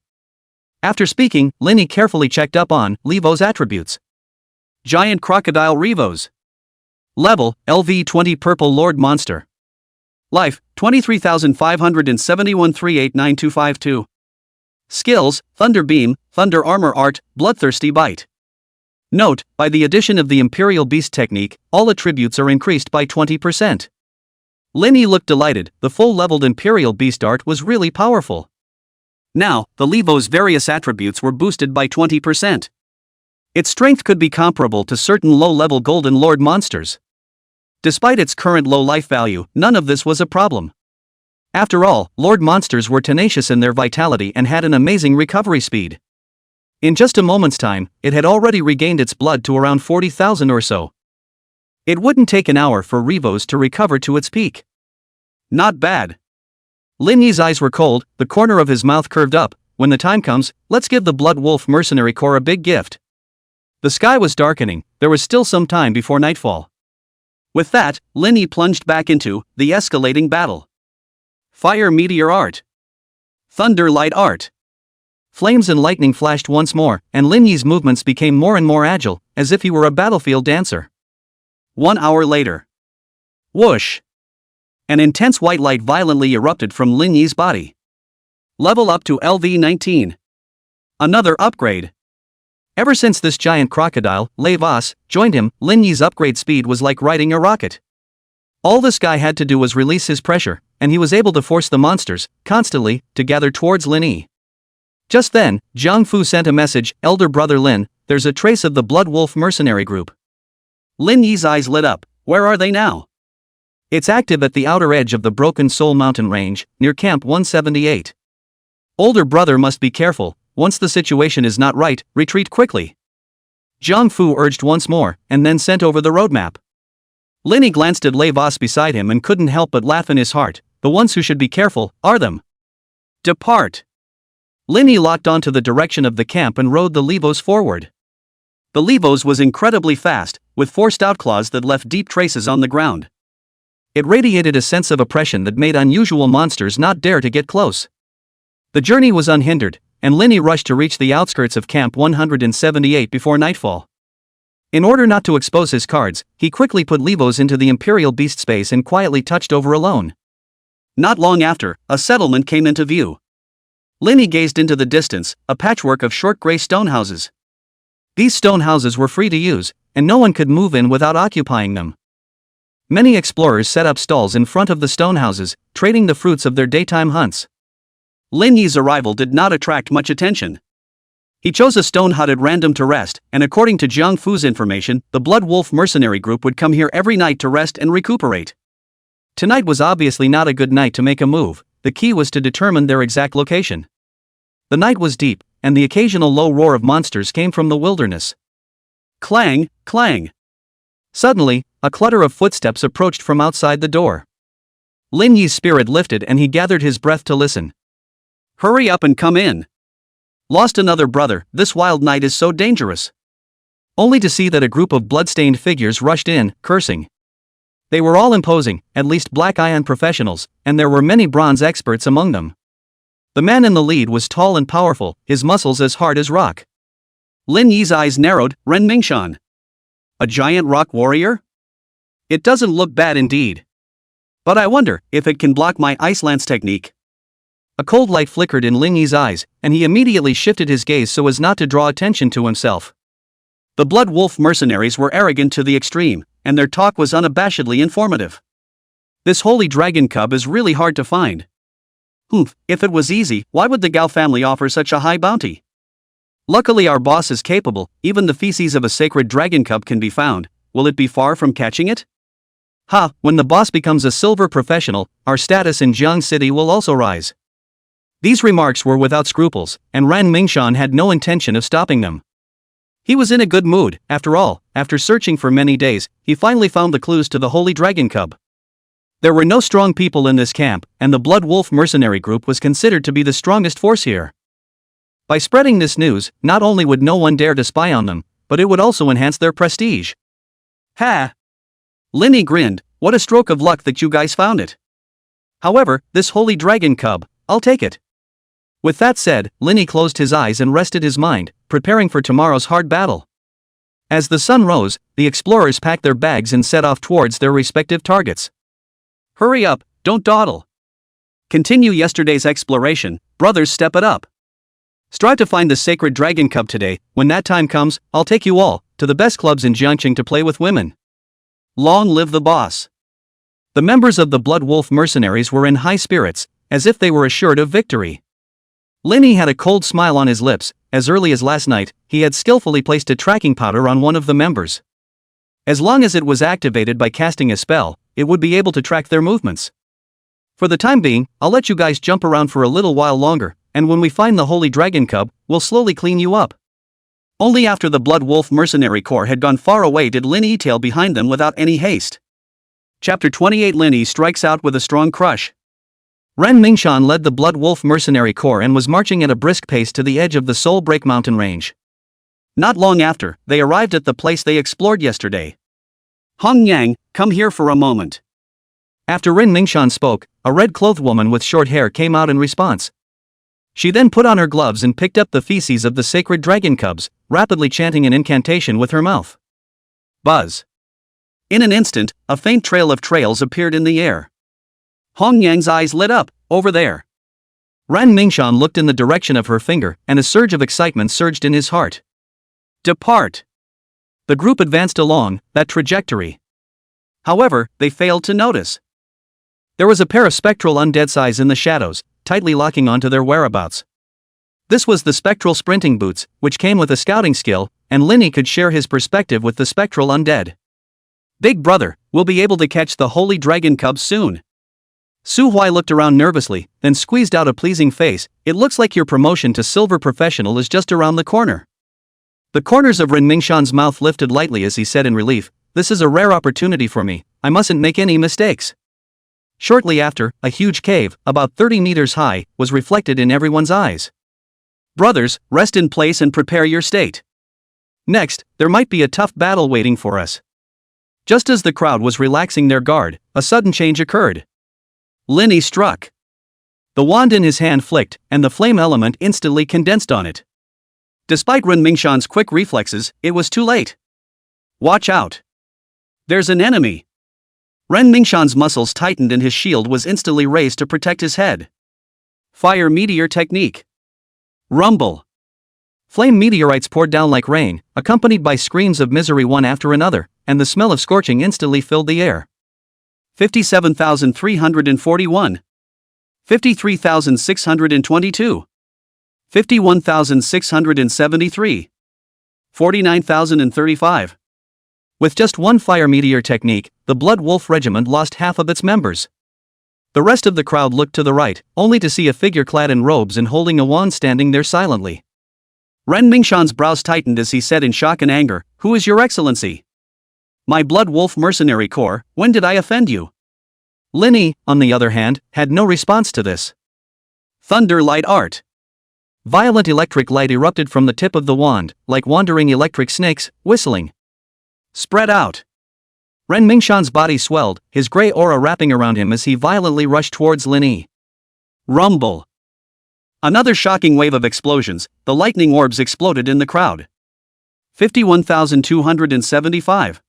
[SPEAKER 1] After speaking, Lin Yi carefully checked up on Levo's attributes. Giant Crocodile Revos. Level, LV20 Purple Lord Monster. Life, 23,571 389252. Skills, Thunder Beam, Thunder Armor Art, Bloodthirsty Bite. Note, by the addition of the Imperial Beast technique, all attributes are increased by 20%. Lin Yi looked delighted, the full-leveled Imperial Beast art was really powerful. Now, the Levo's various attributes were boosted by 20%. Its strength could be comparable to certain low-level Golden Lord monsters. Despite its current low life value, none of this was a problem. After all, Lord monsters were tenacious in their vitality and had an amazing recovery speed. In just a moment's time, it had already regained its blood to around 40,000 or so. It wouldn't take an hour for Revos to recover to its peak. Not bad. Lin Yi's eyes were cold, the corner of his mouth curved up. When the time comes, let's give the Blood Wolf Mercenary Corps a big gift. The sky was darkening, there was still some time before nightfall. With that, Lin Yi plunged back into the escalating battle. Fire Meteor Art. Thunder Light Art. Flames and lightning flashed once more, and Lin Yi's movements became more and more agile, as if he were a battlefield dancer. 1 hour later. Whoosh! An intense white light violently erupted from Lin Yi's body. Level up to LV19. Another upgrade. Ever since this giant crocodile, Levas, joined him, Lin Yi's upgrade speed was like riding a rocket. All this guy had to do was release his pressure, and he was able to force the monsters, constantly, to gather towards Lin Yi. Just then, Jiang Fu sent a message, "Elder brother Lin, there's a trace of the Blood Wolf mercenary group." Lin Yi's eyes lit up. Where are they now? It's active at the outer edge of the Broken Soul Mountain Range, near Camp 178. Older brother must be careful. Once the situation is not right, retreat quickly. Jiang Fu urged once more, and then sent over the roadmap. Lin Yi glanced at Levas beside him and couldn't help but laugh in his heart. The ones who should be careful are them. Depart. Lin Yi locked onto the direction of the camp and rode the Levos forward. The Levos was incredibly fast, with 4 stout claws that left deep traces on the ground. It radiated a sense of oppression that made unusual monsters not dare to get close. The journey was unhindered, and Lin Yi rushed to reach the outskirts of Camp 178 before nightfall. In order not to expose his cards, he quickly put Levos into the Imperial Beast space and quietly touched over alone. Not long after, a settlement came into view. Lin Yi gazed into the distance, a patchwork of short gray stone houses. These stone houses were free to use, and no one could move in without occupying them. Many explorers set up stalls in front of the stone houses, trading the fruits of their daytime hunts. Lin Yi's arrival did not attract much attention. He chose a stone hut at random to rest, and according to Jiang Fu's information, the Blood Wolf mercenary group would come here every night to rest and recuperate. Tonight was obviously not a good night to make a move. The key was to determine their exact location. The night was deep, and the occasional low roar of monsters came from the wilderness. Clang, clang. Suddenly, a clutter of footsteps approached from outside the door. Lin Yi's spirit lifted and he gathered his breath to listen. Hurry up and come in. Lost another brother, this wild night is so dangerous. Only to see that a group of blood-stained figures rushed in, cursing. They were all imposing, at least black iron professionals, and there were many bronze experts among them. The man in the lead was tall and powerful, his muscles as hard as rock. Lin Yi's eyes narrowed. Ren Mingshan. A giant rock warrior? It doesn't look bad indeed. But I wonder if it can block my ice lance technique. A cold light flickered in Lin Yi's eyes, and he immediately shifted his gaze so as not to draw attention to himself. The Blood Wolf mercenaries were arrogant to the extreme, and their talk was unabashedly informative. This holy dragon cub is really hard to find. If it was easy, why would the Gao family offer such a high bounty? Luckily our boss is capable, even the feces of a sacred dragon cub can be found. Will it be far from catching it? When the boss becomes a silver professional, our status in Jiang City will also rise. These remarks were without scruples, and Ran Mingshan had no intention of stopping them. He was in a good mood, after all. After searching for many days, he finally found the clues to the holy dragon cub. There were no strong people in this camp, and the Blood Wolf mercenary group was considered to be the strongest force here. By spreading this news, not only would no one dare to spy on them, but it would also enhance their prestige. Ha! Lin Yi grinned. What a stroke of luck that you guys found it. However, this holy dragon cub, I'll take it. With that said, Lin Yi closed his eyes and rested his mind, preparing for tomorrow's hard battle. As the sun rose, the explorers packed their bags and set off towards their respective targets. Hurry up, don't dawdle. Continue yesterday's exploration, brothers, step it up. Strive to find the sacred dragon cub today. When that time comes, I'll take you all to the best clubs in Jiangqing to play with women. Long live the boss. The members of the Blood Wolf mercenaries were in high spirits, as if they were assured of victory. Lin Yi had a cold smile on his lips. As early as last night, he had skillfully placed a tracking powder on one of the members. As long as it was activated by casting a spell, it would be able to track their movements. For the time being, I'll let you guys jump around for a little while longer, and when we find the holy dragon cub, we'll slowly clean you up. Only after the Blood Wolf mercenary corps had gone far away did Lin Yi tail behind them without any haste. Chapter 28. Lin Yi strikes out with a strong crush. Ren Mingshan led the Blood Wolf mercenary corps and was marching at a brisk pace to the edge of the Soul Break Mountain range. Not long after, they arrived at the place they explored yesterday. Hong Yang, come here for a moment. After Ren Mingshan spoke, a red-clothed woman with short hair came out in response. She then put on her gloves and picked up the feces of the sacred dragon cubs, rapidly chanting an incantation with her mouth. Buzz. In an instant, a faint trail of trails appeared in the air. Hong Yang's eyes lit up. Over there. Ren Mingshan looked in the direction of her finger, and a surge of excitement surged in his heart. Depart. The group advanced along that trajectory. However, they failed to notice. There was a pair of spectral undead eyes in the shadows, tightly locking onto their whereabouts. This was the spectral sprinting boots, which came with a scouting skill, and Linny could share his perspective with the spectral undead. Big brother, we'll be able to catch the holy dragon cubs soon. Su Huai looked around nervously, then squeezed out a pleasing face. It looks like your promotion to silver professional is just around the corner. The corners of Ren Mingshan's mouth lifted lightly as he said in relief, this is a rare opportunity for me, I mustn't make any mistakes. Shortly after, a huge cave, about 30 meters high, was reflected in everyone's eyes. Brothers, rest in place and prepare your state. Next, there might be a tough battle waiting for us. Just as the crowd was relaxing their guard, a sudden change occurred. Linny struck. The wand in his hand flicked, and the flame element instantly condensed on it. Despite Ren Mingshan's quick reflexes, it was too late. Watch out. There's an enemy. Ren Mingshan's muscles tightened and his shield was instantly raised to protect his head. Fire meteor technique. Rumble. Flame meteorites poured down like rain, accompanied by screams of misery one after another, and the smell of scorching instantly filled the air. 57,341. 53,622. 51,673. 49,035. With just one fire meteor technique, the Blood Wolf Regiment lost half of its members. The rest of the crowd looked to the right, only to see a figure clad in robes and holding a wand standing there silently. Ren Mingshan's brows tightened as he said in shock and anger, "Who is your excellency?" "My Blood Wolf Mercenary Corps, when did I offend you?" Linny, on the other hand, had no response to this. Thunder Light Art. Violent electric light erupted from the tip of the wand, like wandering electric snakes, whistling. Spread out. Ren Mingshan's body swelled, his gray aura wrapping around him as he violently rushed towards Linny. Rumble. Another shocking wave of explosions, the lightning orbs exploded in the crowd. 51,275.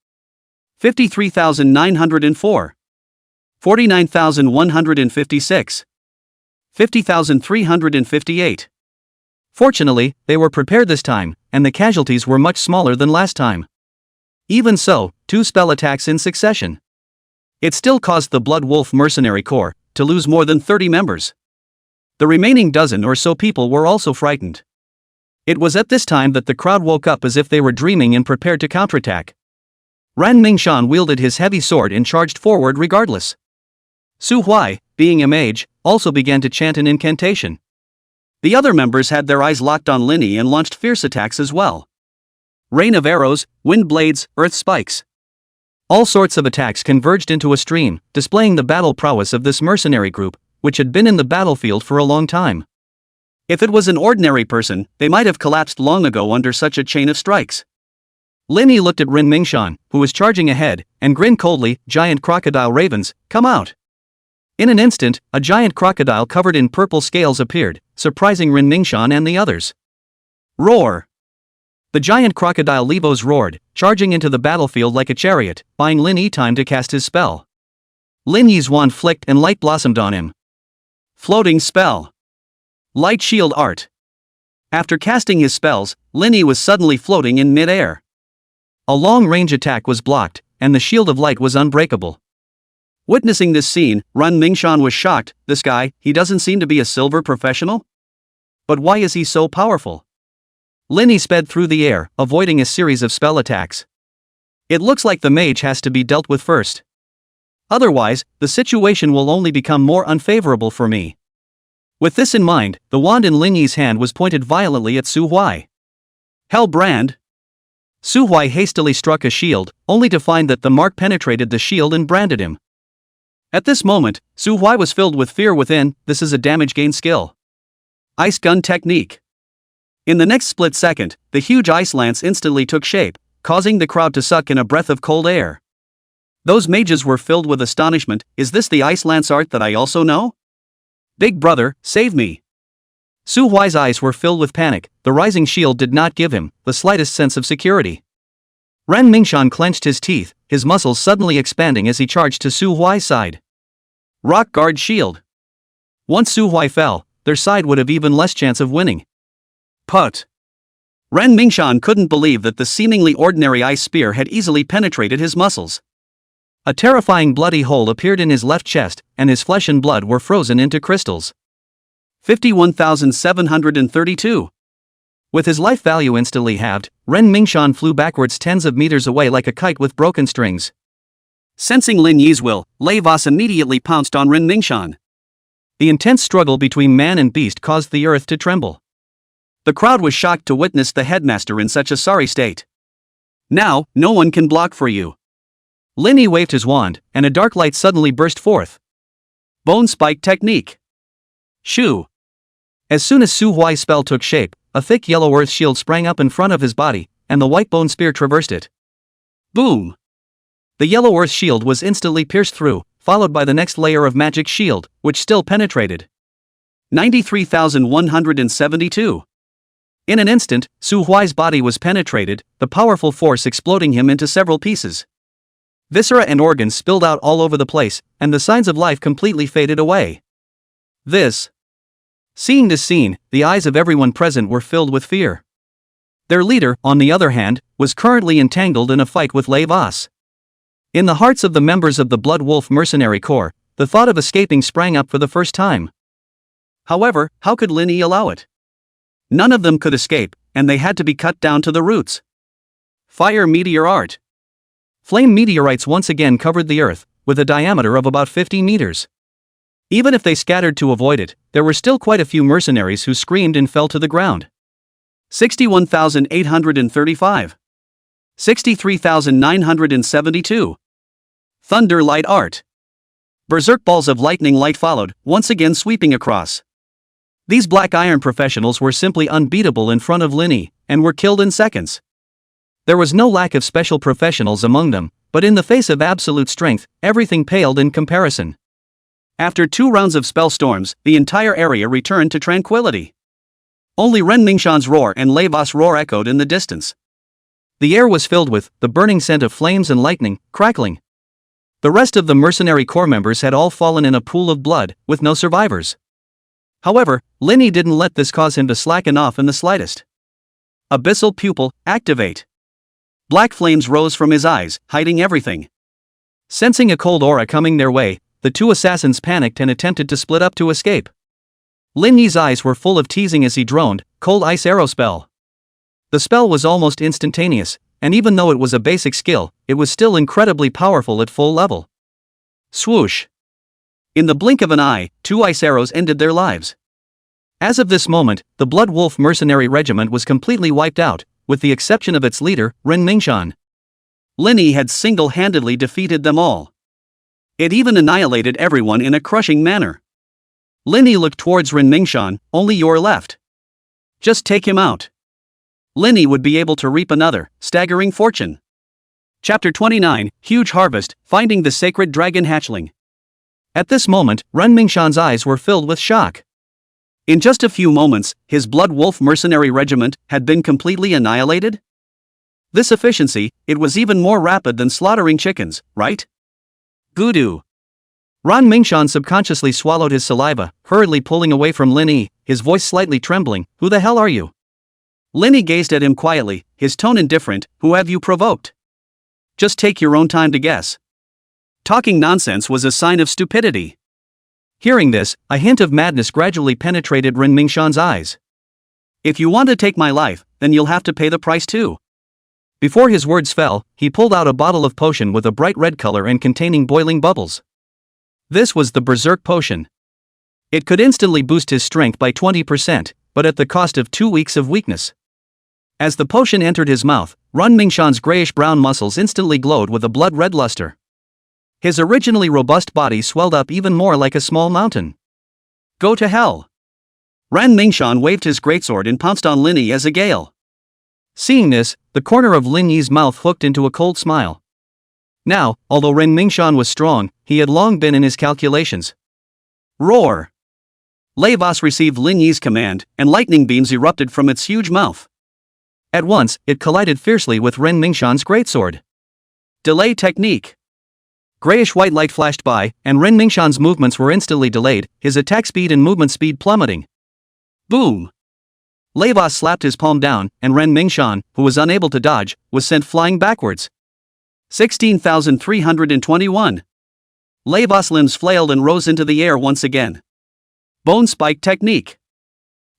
[SPEAKER 1] 53,904. 49,156. 50,358. Fortunately, they were prepared this time, and the casualties were much smaller than last time. Even so, 2 spell attacks in succession. It still caused the Blood Wolf Mercenary Corps to lose more than 30 members. The remaining dozen or so people were also frightened. It was at this time that the crowd woke up as if they were dreaming and prepared to counterattack. Ren Mingshan wielded his heavy sword and charged forward regardless. Su Huai, being a mage, also began to chant an incantation. The other members had their eyes locked on Linny and launched fierce attacks as well. Rain of arrows, wind blades, earth spikes. All sorts of attacks converged into a stream, displaying the battle prowess of this mercenary group, which had been in the battlefield for a long time. If it was an ordinary person, they might have collapsed long ago under such a chain of strikes. Linny looked at Ren Mingshan, who was charging ahead, and grinned coldly. Giant crocodile ravens, come out. In an instant, a giant crocodile covered in purple scales appeared, surprising Ren Mingshan and the others. Roar. The giant crocodile Lebos roared, charging into the battlefield like a chariot, buying Lin Yi time to cast his spell. Lin Yi's wand flicked and light blossomed on him. Floating spell. Light shield art. After casting his spells, Lin Yi was suddenly floating in mid-air. A long-range attack was blocked, and the shield of light was unbreakable. Witnessing this scene, Ren Mingshan was shocked. This guy, he doesn't seem to be a silver professional? But why is he so powerful? Lin Yi sped through the air, avoiding a series of spell attacks. It looks like the mage has to be dealt with first. Otherwise, the situation will only become more unfavorable for me. With this in mind, the wand in Lin Yi's hand was pointed violently at Su Huai. Hell brand! Su Huai hastily struck a shield, only to find that the mark penetrated the shield and branded him. At this moment, Su Huai was filled with fear within. This is a damage gain skill. Ice gun technique. In the next split second, the huge ice lance instantly took shape, causing the crowd to suck in a breath of cold air. Those mages were filled with astonishment. Is this the ice lance art that I also know? Big brother, save me. Su Huai's eyes were filled with panic. The rising shield did not give him the slightest sense of security. Ren Mingshan clenched his teeth, his muscles suddenly expanding as he charged to Su Huai's side. Rock Guard Shield. Once Su Huai fell, their side would have even less chance of winning. Put. Ren Mingshan couldn't believe that the seemingly ordinary ice spear had easily penetrated his muscles. A terrifying bloody hole appeared in his left chest, and his flesh and blood were frozen into crystals. 51,732. With his life value instantly halved, Ren Mingshan flew backwards tens of meters away like a kite with broken strings. Sensing Lin Yi's will, Lei Vas immediately pounced on Ren Mingshan. The intense struggle between man and beast caused the earth to tremble. The crowd was shocked to witness the headmaster in such a sorry state. Now, no one can block for you. Lin Yi waved his wand, and a dark light suddenly burst forth. Bone Spike Technique. Shoo. As soon as Su Huai's spell took shape, a thick yellow earth shield sprang up in front of his body, and the white bone spear traversed it. Boom! The yellow earth shield was instantly pierced through, followed by the next layer of magic shield, which still penetrated. 93,172. In an instant, Su Huai's body was penetrated, the powerful force exploding him into several pieces. Viscera and organs spilled out all over the place, and the signs of life completely faded away. Seeing this scene, the eyes of everyone present were filled with fear. Their leader, on the other hand, was currently entangled in a fight with Lei Vas. In the hearts of the members of the Blood Wolf Mercenary Corps, the thought of escaping sprang up for the first time. However, how could Lin Yi allow it? None of them could escape, and they had to be cut down to the roots. Fire Meteor Art. Flame meteorites once again covered the earth, with a diameter of about 50 meters. Even if they scattered to avoid it, there were still quite a few mercenaries who screamed and fell to the ground. 61,835. 63,972. Thunder Light Art. Berserk balls of lightning light followed, once again sweeping across. These black iron professionals were simply unbeatable in front of Lin Yi, and were killed in seconds. There was no lack of special professionals among them, but in the face of absolute strength, everything paled in comparison. After 2 rounds of spell storms, the entire area returned to tranquility. Only Ren Mingshan's roar and Lei Vas' roar echoed in the distance. The air was filled with the burning scent of flames and lightning, crackling. The rest of the mercenary corps members had all fallen in a pool of blood, with no survivors. However, Lin Yi didn't let this cause him to slacken off in the slightest. Abyssal Pupil, activate. Black flames rose from his eyes, hiding everything. Sensing a cold aura coming their way, the 2 assassins panicked and attempted to split up to escape. Lin Yi's eyes were full of teasing as he droned, Cold Ice Arrow Spell. The spell was almost instantaneous, and even though it was a basic skill, it was still incredibly powerful at full level. Swoosh. In the blink of an eye, 2 ice arrows ended their lives. As of this moment, the Blood Wolf Mercenary Regiment was completely wiped out, with the exception of its leader, Ren Mingshan. Lin Yi had single-handedly defeated them all. It even annihilated everyone in a crushing manner. Lin Yi looked towards Ren Mingshan, only you're left. Just take him out. Lin Yi would be able to reap another, staggering fortune. Chapter 29, Huge Harvest, Finding the Sacred Dragon Hatchling. At this moment, Ren Mingshan's eyes were filled with shock. In just a few moments, his Blood Wolf Mercenary Regiment had been completely annihilated? This efficiency, it was even more rapid than slaughtering chickens, right? Voodoo. Ren Mingshan subconsciously swallowed his saliva, hurriedly pulling away from Lin Yi, his voice slightly trembling. Who the hell are you? Lin Yi gazed at him quietly, his tone indifferent. Who have you provoked? Just take your own time to guess. Talking nonsense was a sign of stupidity. Hearing this, a hint of madness gradually penetrated Ren Mingshan's eyes. If you want to take my life, then you'll have to pay the price too. Before his words fell, he pulled out a bottle of potion with a bright red color and containing boiling bubbles. This was the Berserk Potion. It could instantly boost his strength by 20%, but at the cost of 2 weeks of weakness. As the potion entered his mouth, Ren Mingshan's grayish-brown muscles instantly glowed with a blood-red luster. His originally robust body swelled up even more like a small mountain. Go to hell! Ren Mingshan waved his greatsword and pounced on Lin Yi as a gale. Seeing this, the corner of Lin Yi's mouth hooked into a cold smile. Now, although Ren Mingshan was strong, he had long been in his calculations. Roar! Lei Voss received Lin Yi's command, and lightning beams erupted from its huge mouth. At once, it collided fiercely with Ren Mingshan's greatsword. Delay technique. Grayish-white light flashed by, and Ren Mingshan's movements were instantly delayed, his attack speed and movement speed plummeting. Boom! Lei Voss slapped his palm down, and Ren Mingshan, who was unable to dodge, was sent flying backwards. 16,321. Lei Voss' limbs flailed and rose into the air once again. Bone spike technique.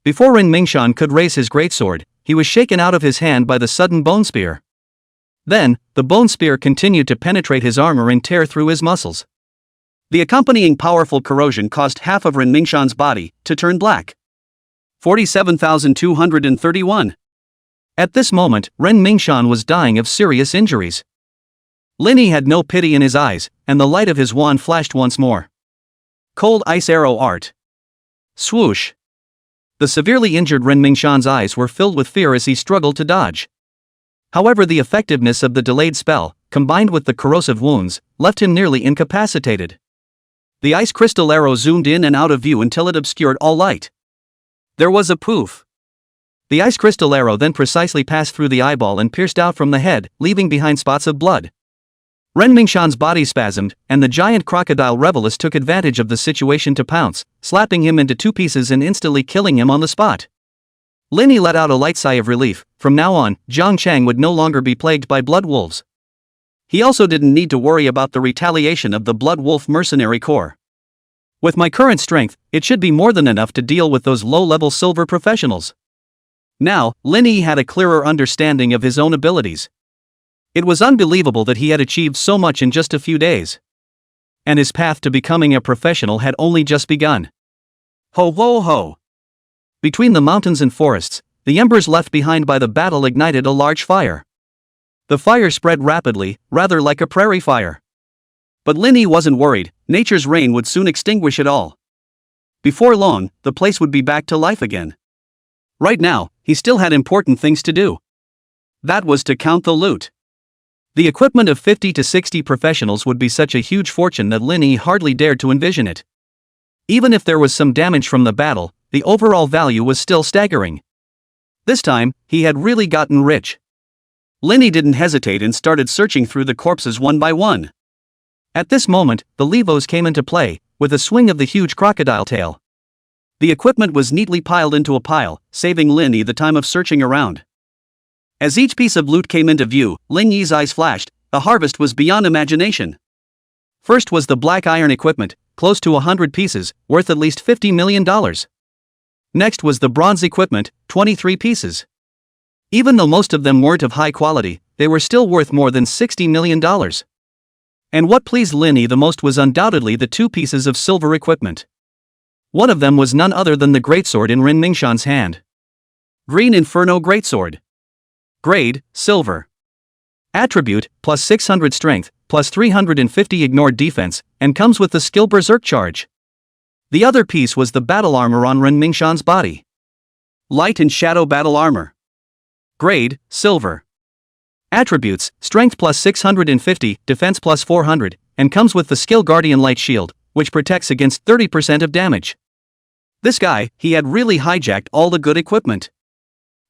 [SPEAKER 1] Before Ren Mingshan could raise his greatsword, he was shaken out of his hand by the sudden bone spear. Then, the bone spear continued to penetrate his armor and tear through his muscles. The accompanying powerful corrosion caused half of Ren Mingshan's body to turn black. 47,231. At this moment, Ren Mingshan was dying of serious injuries. Lin Yi had no pity in his eyes, and the light of his wand flashed once more. Cold ice arrow art. Swoosh. The severely injured Ren Mingshan's eyes were filled with fear as he struggled to dodge. However, the effectiveness of the delayed spell, combined with the corrosive wounds, left him nearly incapacitated. The ice crystal arrow zoomed in and out of view until it obscured all light. There was a poof. The ice crystal arrow then precisely passed through the eyeball and pierced out from the head, leaving behind spots of blood. Ren Mingshan's body spasmed, and the giant crocodile Revelus took advantage of the situation to pounce, slapping him into two pieces and instantly killing him on the spot. Lin Yi let out a light sigh of relief. From now on, Jiang Chang would no longer be plagued by blood wolves. He also didn't need to worry about the retaliation of the Blood Wolf Mercenary Corps. With my current strength, it should be more than enough to deal with those low-level silver professionals. Now, Lin Yi had a clearer understanding of his own abilities. It was unbelievable that he had achieved so much in just a few days. And his path to becoming a professional had only just begun. Ho ho ho! Between the mountains and forests, the embers left behind by the battle ignited a large fire. The fire spread rapidly, rather like a prairie fire. But Lin Yi wasn't worried. Nature's rain would soon extinguish it all. Before long, the place would be back to life again. Right now, he still had important things to do. That was to count the loot. The equipment of 50 to 60 professionals would be such a huge fortune that Lin Yi hardly dared to envision it. Even if there was some damage from the battle, the overall value was still staggering. This time, he had really gotten rich. Lin Yi didn't hesitate and started searching through the corpses one by one. At this moment, the levos came into play, with a swing of the huge crocodile tail. The equipment was neatly piled into a pile, saving Lin Yi the time of searching around. As each piece of loot came into view, Lin Yi's eyes flashed. The harvest was beyond imagination. First was the black iron equipment, close to 100 pieces, worth at least $50 million. Next was the bronze equipment, 23 pieces. Even though most of them weren't of high quality, they were still worth more than $60 million. And what pleased Lin Yi the most was undoubtedly the 2 pieces of silver equipment. One of them was none other than the greatsword in Ren Mingshan's hand. Green Inferno Greatsword. Grade, Silver. Attribute, plus 600 strength, plus 350 ignored defense, and comes with the skill Berserk charge. The other piece was the battle armor on Ren Mingshan's body. Light and Shadow Battle Armor. Grade, Silver. Attributes, strength plus 650, defense plus 400, and comes with the skill Guardian Light Shield, which protects against 30% of damage. This guy, he had really hijacked all the good equipment.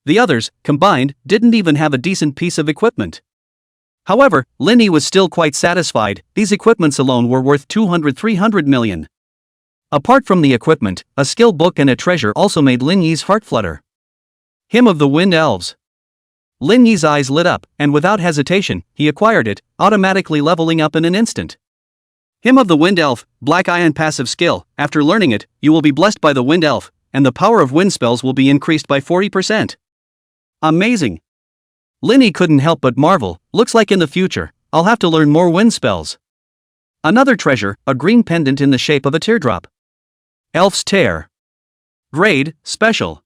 [SPEAKER 1] The others, combined, didn't even have a decent piece of equipment. However, Lin Yi was still quite satisfied. These equipments alone were worth 300 million. Apart from the equipment, a skill book and a treasure also made Lin Yi's heart flutter. Hymn of the Wind Elves. Lin Yi's eyes lit up, and without hesitation, he acquired it, automatically leveling up in an instant. Hymn of the Wind Elf, Black Iron passive skill. After learning it, you will be blessed by the Wind Elf, and the power of wind spells will be increased by 40%. Amazing! Lin Yi couldn't help but marvel. Looks like in the future, I'll have to learn more wind spells. Another treasure, a green pendant in the shape of a teardrop. Elf's Tear. Grade, Special.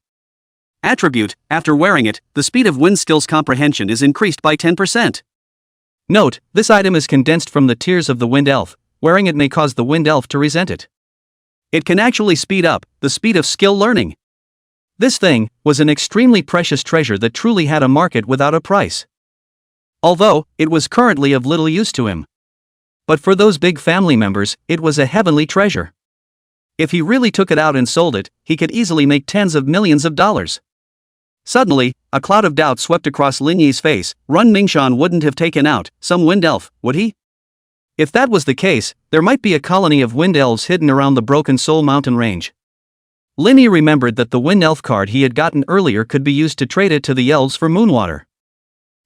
[SPEAKER 1] Attribute, after wearing it, the speed of wind skills comprehension is increased by 10%. Note, this item is condensed from the tears of the wind elf. Wearing it may cause the wind elf to resent it. It can actually speed up the speed of skill learning. This thing was an extremely precious treasure that truly had a market without a price. Although, it was currently of little use to him. But for those big family members, it was a heavenly treasure. If he really took it out and sold it, he could easily make tens of millions of dollars. Suddenly, a cloud of doubt swept across Lin Yi's face. Run Mingshan wouldn't have taken out some wind elf, would he? If that was the case, there might be a colony of wind elves hidden around the Broken Soul mountain range. Lin Yi remembered that the wind elf card he had gotten earlier could be used to trade it to the elves for moonwater.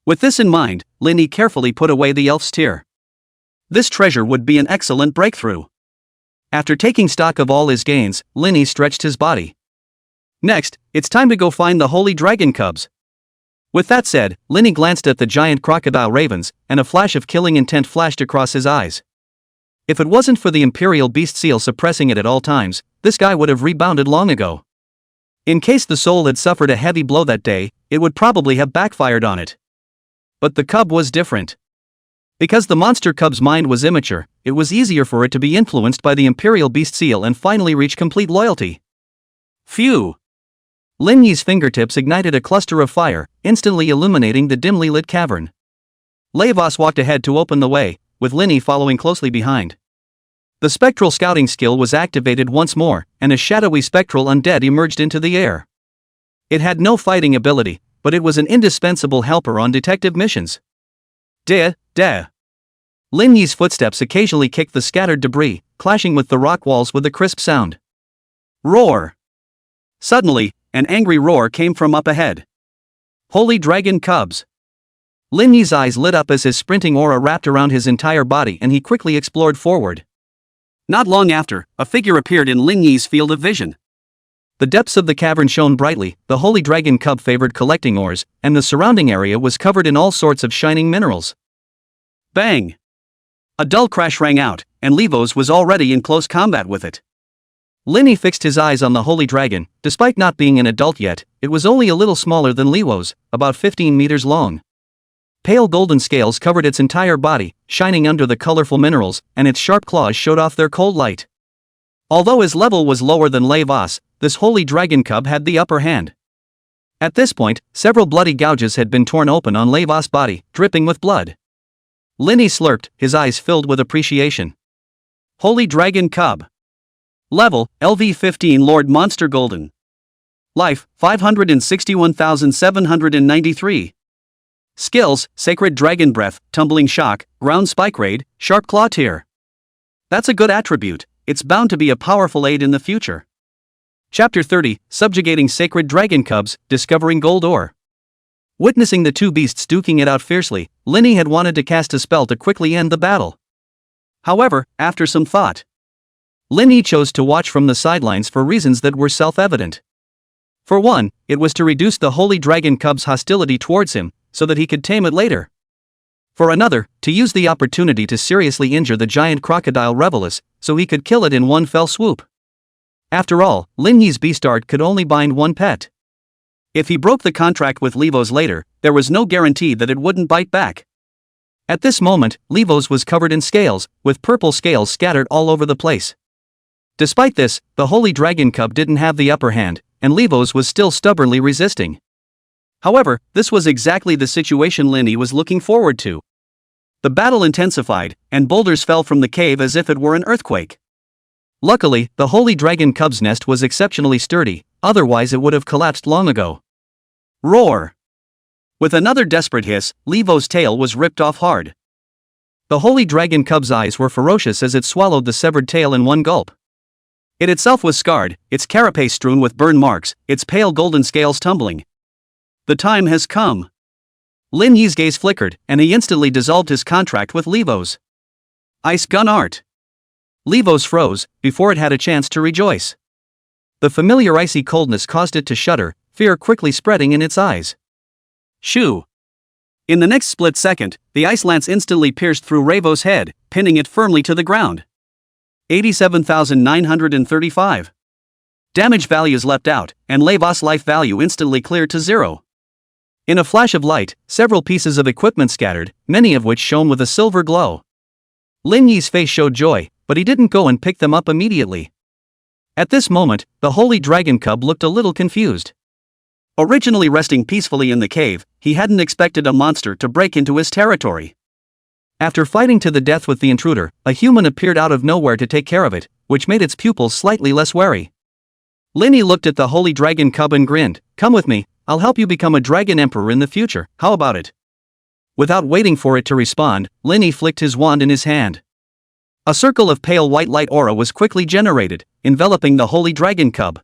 [SPEAKER 1] With this in mind, Lin Yi carefully put away the elf's tear. This treasure would be an excellent breakthrough. After taking stock of all his gains, Lin Yi stretched his body. Next, it's time to go find the holy dragon cubs. With that said, Lin Yi glanced at the giant crocodile ravens, and a flash of killing intent flashed across his eyes. If it wasn't for the imperial beast seal suppressing it at all times, this guy would have rebounded long ago. In case the soul had suffered a heavy blow that day, it would probably have backfired on it. But the cub was different. Because the monster cub's mind was immature, it was easier for it to be influenced by the imperial beast seal and finally reach complete loyalty. Phew! Lin Yi's fingertips ignited a cluster of fire, instantly illuminating the dimly lit cavern. Levos walked ahead to open the way, with Lin Yi following closely behind. The spectral scouting skill was activated once more, and a shadowy spectral undead emerged into the air. It had no fighting ability, but it was an indispensable helper on detective missions. Deh. Lin Yi's footsteps occasionally kicked the scattered debris, clashing with the rock walls with a crisp sound. Roar! Suddenly, an angry roar came from up ahead. Holy dragon cubs! Lin Yi's eyes lit up as his sprinting aura wrapped around his entire body and he quickly explored forward. Not long after, a figure appeared in Lin Yi's field of vision. The depths of the cavern shone brightly, the holy dragon cub favored collecting ores, and the surrounding area was covered in all sorts of shining minerals. Bang! A dull crash rang out, and Levos was already in close combat with it. Lin Yi fixed his eyes on the holy dragon. Despite not being an adult yet, it was only a little smaller than Levos, about 15 meters long. Pale golden scales covered its entire body, shining under the colorful minerals, and its sharp claws showed off their cold light. Although his level was lower than Levos, this holy dragon cub had the upper hand. At this point, several bloody gouges had been torn open on Levos' body, dripping with blood. Lin Yi slurped, his eyes filled with appreciation. Holy dragon cub. Level, LV15 Lord Monster Golden. Life, 561,793. Skills, Sacred Dragon Breath, Tumbling Shock, Ground Spike Raid, Sharp Claw Tier. That's a good attribute, it's bound to be a powerful aid in the future. Chapter 30, Subjugating Sacred Dragon Cubs, Discovering Gold Ore. Witnessing the two beasts duking it out fiercely, Lin Yi had wanted to cast a spell to quickly end the battle. However, after some thought, Lin Yi chose to watch from the sidelines for reasons that were self-evident. For one, it was to reduce the holy dragon cub's hostility towards him, so that he could tame it later. For another, to use the opportunity to seriously injure the giant crocodile Revelus, so he could kill it in one fell swoop. After all, Lin Yi's beast art could only bind one pet. If he broke the contract with Levos later, there was no guarantee that it wouldn't bite back. At this moment, Levos was covered in scales, with purple scales scattered all over the place. Despite this, the holy dragon cub didn't have the upper hand, and Levos was still stubbornly resisting. However, this was exactly the situation Lin Yi was looking forward to. The battle intensified, and boulders fell from the cave as if it were an earthquake. Luckily, the holy dragon cub's nest was exceptionally sturdy, otherwise it would have collapsed long ago. Roar! With another desperate hiss, Levos' tail was ripped off hard. The holy dragon cub's eyes were ferocious as it swallowed the severed tail in one gulp. It itself was scarred, its carapace strewn with burn marks, its pale golden scales tumbling. The time has come. Lin Yi's gaze flickered, and he instantly dissolved his contract with Levos. Ice gun art. Levos froze, before it had a chance to rejoice. The familiar icy coldness caused it to shudder, fear quickly spreading in its eyes. Shoo! In the next split second, the ice lance instantly pierced through Ravos' head, pinning it firmly to the ground. 87,935. Damage values leapt out, and Levos' life value instantly cleared to 0. In a flash of light, several pieces of equipment scattered, many of which shone with a silver glow. Lin Yi's face showed joy, but he didn't go and pick them up immediately. At this moment, the holy dragon cub looked a little confused. Originally resting peacefully in the cave, he hadn't expected a monster to break into his territory. After fighting to the death with the intruder, a human appeared out of nowhere to take care of it, which made its pupils slightly less wary. Linny looked at the holy dragon cub and grinned. "Come with me, I'll help you become a dragon emperor in the future, how about it?" Without waiting for it to respond, Linny flicked his wand in his hand. A circle of pale white light aura was quickly generated, enveloping the holy dragon cub.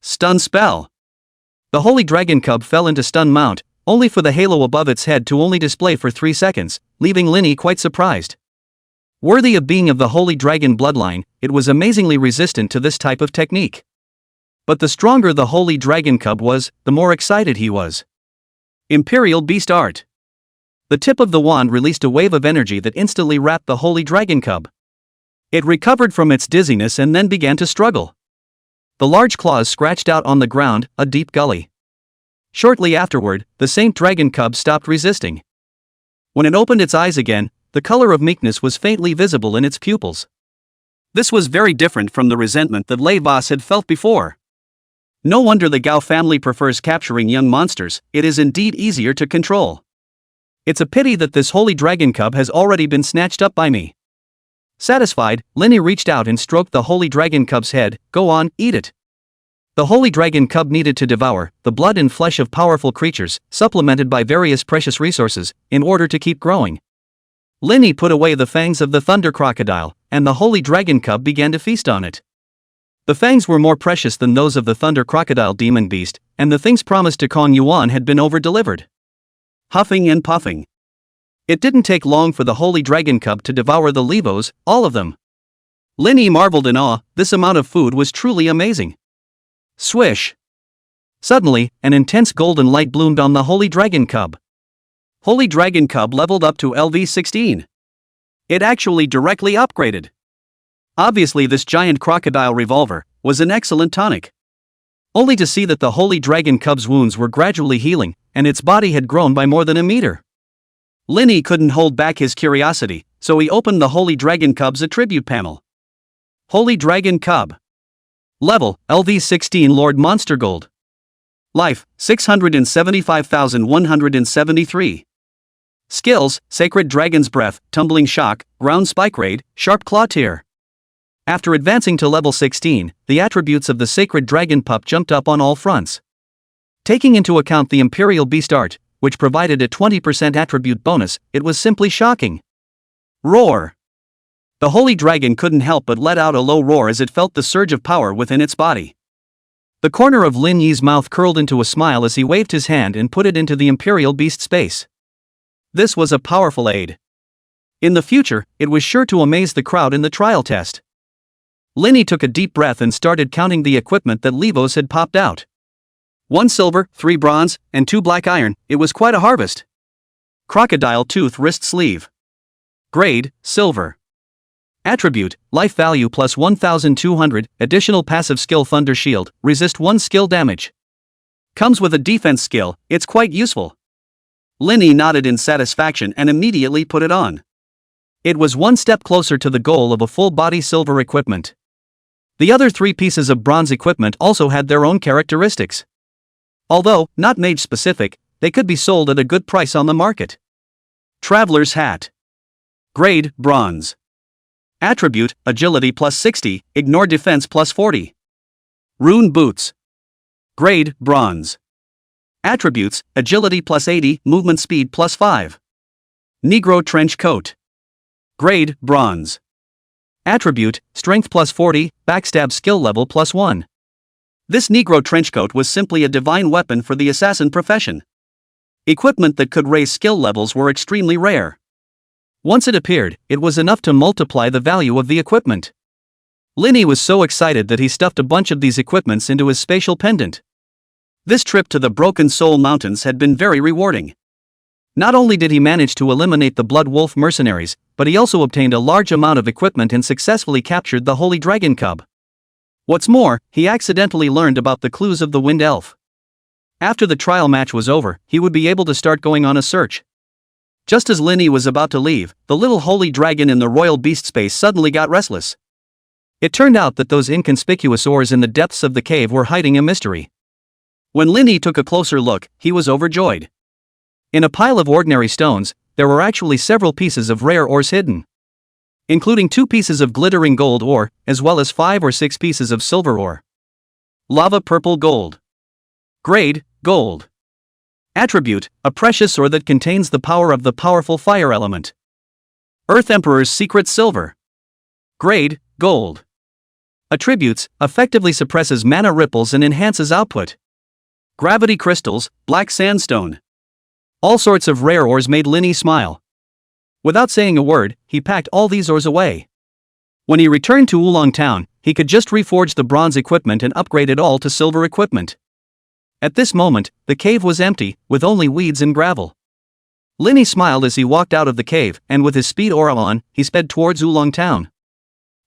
[SPEAKER 1] Stun spell. The holy dragon cub fell into stun mount, only for the halo above its head to only display for 3 seconds, leaving Linny quite surprised. Worthy of being of the holy dragon bloodline, it was amazingly resistant to this type of technique. But the stronger the holy dragon cub was, the more excited he was. Imperial Beast Art. The tip of the wand released a wave of energy that instantly wrapped the holy dragon cub. It recovered from its dizziness and then began to struggle. The large claws scratched out on the ground, a deep gully. Shortly afterward, the Saint Dragon cub stopped resisting. When it opened its eyes again, the color of meekness was faintly visible in its pupils. This was very different from the resentment that Levas had felt before. No wonder the Gao family prefers capturing young monsters, it is indeed easier to control. It's a pity that this holy dragon cub has already been snatched up by me. Satisfied, Linny reached out and stroked the holy dragon cub's head. "Go on, eat it." The holy dragon cub needed to devour the blood and flesh of powerful creatures, supplemented by various precious resources, in order to keep growing. Linny put away the fangs of the thunder crocodile, and the holy dragon cub began to feast on it. The fangs were more precious than those of the thunder crocodile demon beast, and the things promised to Kong Yuan had been over-delivered. Huffing and puffing. It didn't take long for the holy dragon cub to devour the levos, all of them. Linny marveled in awe, this amount of food was truly amazing. Swish. Suddenly, an intense golden light bloomed on the holy dragon cub. Holy dragon cub leveled up to LV16. It actually directly upgraded. Obviously this giant crocodile revolver was an excellent tonic. Only to see that the holy dragon cub's wounds were gradually healing, and its body had grown by more than a meter. Linny couldn't hold back his curiosity, so he opened the holy dragon cub's attribute panel. Holy dragon cub. Level, LV16 Lord Monster Gold. Life, 675,173. Skills, Sacred Dragon's Breath, Tumbling Shock, Ground Spike Raid, Sharp Claw Tear. After advancing to level 16, the attributes of the Sacred Dragon Pup jumped up on all fronts. Taking into account the Imperial Beast Art, which provided a 20% attribute bonus, it was simply shocking. Roar. The holy dragon couldn't help but let out a low roar as it felt the surge of power within its body. The corner of Lin Yi's mouth curled into a smile as he waved his hand and put it into the Imperial Beast space. This was a powerful aid. In the future, it was sure to amaze the crowd in the trial test. Linny took a deep breath and started counting the equipment that Levos had popped out. 1 silver, 3 bronze, and 2 black iron, it was quite a harvest. Crocodile Tooth Wrist Sleeve. Grade, Silver. Attribute, Life Value plus 1200, additional passive skill Thunder Shield, resist 1 skill damage. Comes with a defense skill, it's quite useful. Linny nodded in satisfaction and immediately put it on. It was one step closer to the goal of a full-body silver equipment. The other 3 pieces of bronze equipment also had their own characteristics. Although, not mage-specific, they could be sold at a good price on the market. Traveler's Hat. Grade, Bronze. Attribute, Agility plus 60, Ignore Defense plus 40. Rune Boots. Grade, Bronze. Attributes, Agility plus 80, Movement Speed plus 5. Negro Trench Coat. Grade, Bronze. Attribute, Strength plus 40, Backstab Skill Level plus 1. This Negro Trenchcoat was simply a divine weapon for the assassin profession. Equipment that could raise skill levels were extremely rare. Once it appeared, it was enough to multiply the value of the equipment. Linny was so excited that he stuffed a bunch of these equipments into his spatial pendant. This trip to the Broken Soul Mountains had been very rewarding. Not only did he manage to eliminate the Blood Wolf mercenaries, but he also obtained a large amount of equipment and successfully captured the Holy Dragon Cub. What's more, he accidentally learned about the clues of the Wind Elf. After the trial match was over, he would be able to start going on a search. Just as Linny was about to leave, the little holy dragon in the royal beast space suddenly got restless. It turned out that those inconspicuous ores in the depths of the cave were hiding a mystery. When Linny took a closer look, he was overjoyed. In a pile of ordinary stones, there were actually several pieces of rare ores hidden. including 2 pieces of glittering gold ore, as well as 5 or 6 pieces of silver ore. Lava purple gold. Grade, gold. Attribute, a precious ore that contains the power of the powerful fire element. Earth Emperor's secret silver. Grade, gold. Attributes, effectively suppresses mana ripples and enhances output. Gravity crystals, black sandstone. All sorts of rare ores made Linny smile. Without saying a word, he packed all these ores away. When he returned to Oolong Town, he could just reforge the bronze equipment and upgrade it all to silver equipment. At this moment, the cave was empty, with only weeds and gravel. Linny smiled as he walked out of the cave, and with his speed aura on, he sped towards Oolong Town.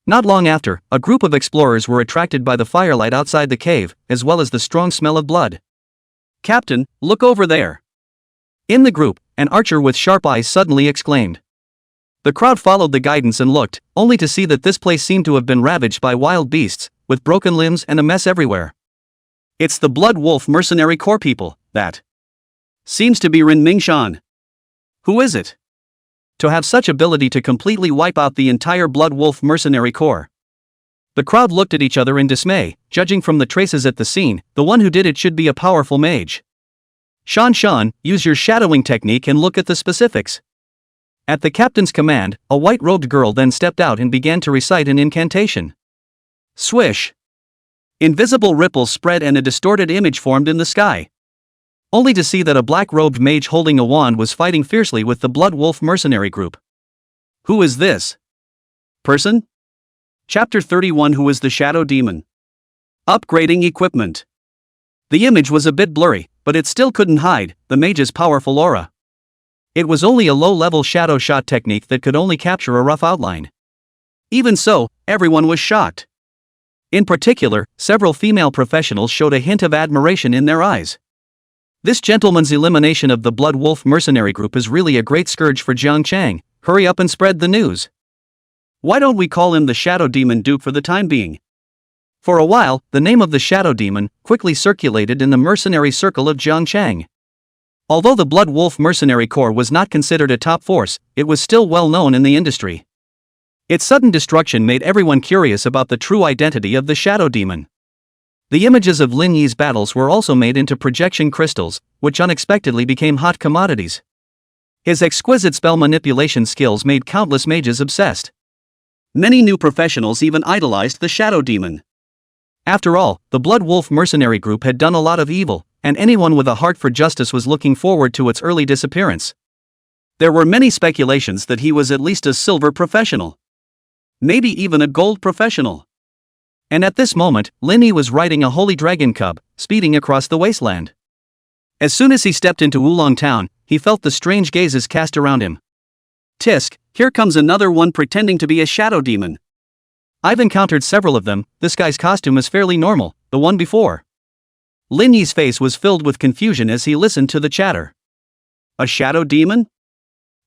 [SPEAKER 1] Not long after, a group of explorers were attracted by the firelight outside the cave, as well as the strong smell of blood. "Captain, look over there." In the group, an archer with sharp eyes suddenly exclaimed. The crowd followed the guidance and looked, only to see that this place seemed to have been ravaged by wild beasts, with broken limbs and a mess everywhere. "It's the Blood Wolf Mercenary Corps people, that seems to be Rin Mingshan. Who is it? To have such ability to completely wipe out the entire Blood Wolf Mercenary Corps." The crowd looked at each other in dismay. Judging from the traces at the scene, the one who did it should be a powerful mage. Shan, use your shadowing technique and look at the specifics." At the captain's command, a white-robed girl then stepped out and began to recite an incantation. Swish! Invisible ripples spread and a distorted image formed in the sky. Only to see that a black-robed mage holding a wand was fighting fiercely with the Blood Wolf mercenary group. Who is this person? Chapter 31. Who is the Shadow Demon? Upgrading equipment. The image was a bit blurry, but it still couldn't hide the mage's powerful aura. It was only a low-level shadow shot technique that could only capture a rough outline. Even so, everyone was shocked. In particular, several female professionals showed a hint of admiration in their eyes. This gentleman's elimination of the Blood Wolf mercenary group is really a great scourge for Jiang Chang. Hurry up and spread the news. Why don't we call him the Shadow Demon Duke for the time being? For a while, the name of the Shadow Demon quickly circulated in the mercenary circle of Jiang Chang. Although the Blood Wolf Mercenary Corps was not considered a top force, it was still well known in the industry. Its sudden destruction made everyone curious about the true identity of the Shadow Demon. The images of Lin Yi's battles were also made into projection crystals, which unexpectedly became hot commodities. His exquisite spell manipulation skills made countless mages obsessed. Many new professionals even idolized the Shadow Demon. After all, the Blood Wolf mercenary group had done a lot of evil, and anyone with a heart for justice was looking forward to its early disappearance. There were many speculations that he was at least a silver professional. Maybe even a gold professional. And at this moment, Lin Yi was riding a holy dragon cub, speeding across the wasteland. As soon as he stepped into Oolong Town, he felt the strange gazes cast around him. Tisk, here comes another one pretending to be a shadow demon. I've encountered several of them. This guy's costume is fairly normal, the one before. Lin Yi's face was filled with confusion as he listened to the chatter. A shadow demon?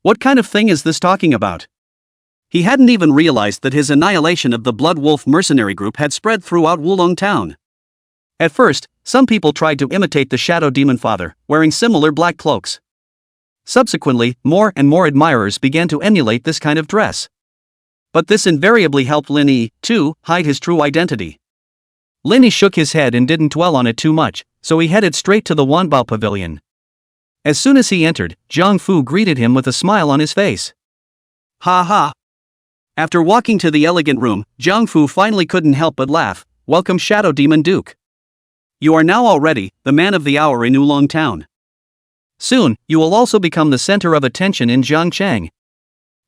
[SPEAKER 1] What kind of thing is this talking about? He hadn't even realized that his annihilation of the Blood Wolf mercenary group had spread throughout Oolong Town. At first, some people tried to imitate the Shadow Demon Father, wearing similar black cloaks. Subsequently, more and more admirers began to emulate this kind of dress. But this invariably helped Lin Yi, too, hide his true identity. Lin Yi shook his head and didn't dwell on it too much, so he headed straight to the Wanbao Pavilion. As soon as he entered, Zhang Fu greeted him with a smile on his face. Ha ha! After walking to the elegant room, Zhang Fu finally couldn't help but laugh. Welcome, Shadow Demon Duke. You are now already the man of the hour in Oolong Town. Soon, you will also become the center of attention in Jiangchang.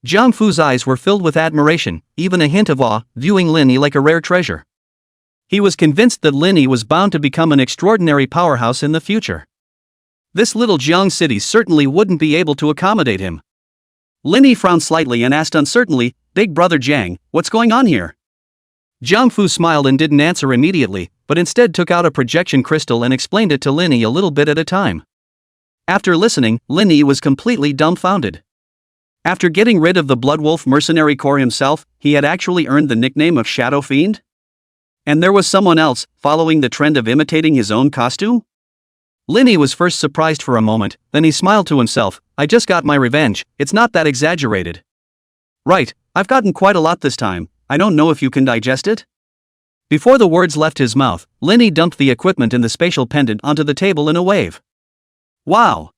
[SPEAKER 1] Zhang Fu's eyes were filled with admiration, even a hint of awe, viewing Lin Yi like a rare treasure. He was convinced that Lin Yi was bound to become an extraordinary powerhouse in the future. This little Jiang city certainly wouldn't be able to accommodate him. Lin Yi frowned slightly and asked uncertainly, Big Brother Jiang, what's going on here? Zhang Fu smiled and didn't answer immediately, but instead took out a projection crystal and explained it to Lin Yi a little bit at a time. After listening, Lin Yi was completely dumbfounded. After getting rid of the Blood Wolf mercenary corps himself, he had actually earned the nickname of Shadow Fiend? And there was someone else, following the trend of imitating his own costume? Lin Yi was first surprised for a moment, then he smiled to himself. I just got my revenge, it's not that exaggerated. Right, I've gotten quite a lot this time, I don't know if you can digest it? Before the words left his mouth, Linny dumped the equipment in the spatial pendant onto the table in a wave. Wow!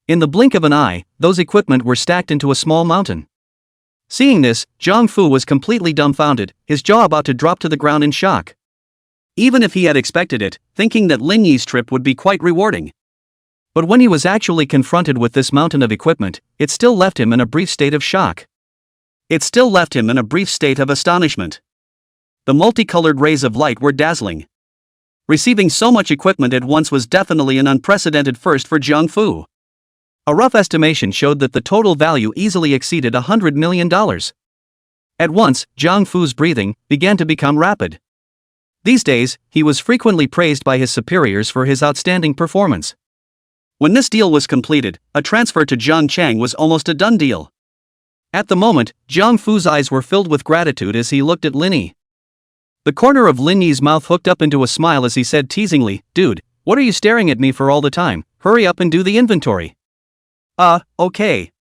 [SPEAKER 1] In the blink of an eye, those equipment were stacked into a small mountain. Seeing this, Jiang Fu was completely dumbfounded, his jaw about to drop to the ground in shock. Even if he had expected it, thinking that Lin Yi's trip would be quite rewarding. But when he was actually confronted with this mountain of equipment, it still left him in a brief state of shock. It still left him in a brief state of astonishment. The multicolored rays of light were dazzling. Receiving so much equipment at once was definitely an unprecedented first for Jiang Fu. A rough estimation showed that the total value easily exceeded $100 million. At once, Jiang Fu's breathing began to become rapid. These days, he was frequently praised by his superiors for his outstanding performance. When this deal was completed, a transfer to Zhangchang was almost a done deal. At the moment, Jiang Fu's eyes were filled with gratitude as he looked at Lin Yi. The corner of Lin Yi's mouth hooked up into a smile as he said teasingly, "Dude, what are you staring at me for all the time? Hurry up and do the inventory." Okay.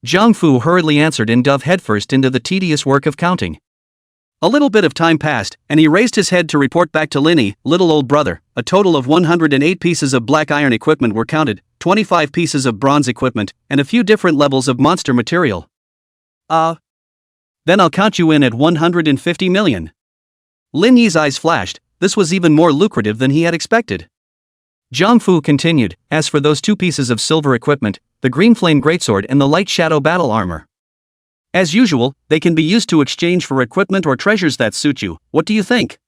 [SPEAKER 1] Jiang Fu hurriedly answered and dove headfirst into the tedious work of counting. A little bit of time passed, and he raised his head to report back to Lin Yi, "Little old brother, a total of 108 pieces of black iron equipment were counted, 25 pieces of bronze equipment, and a few different levels of monster material." Then I'll count you in at 150 million. Lin Yi's eyes flashed. This was even more lucrative than he had expected. Jiang Fu continued, "As for those 2 pieces of silver equipment, the green flame greatsword and the light shadow battle armor. As usual, they can be used to exchange for equipment or treasures that suit you. What do you think?"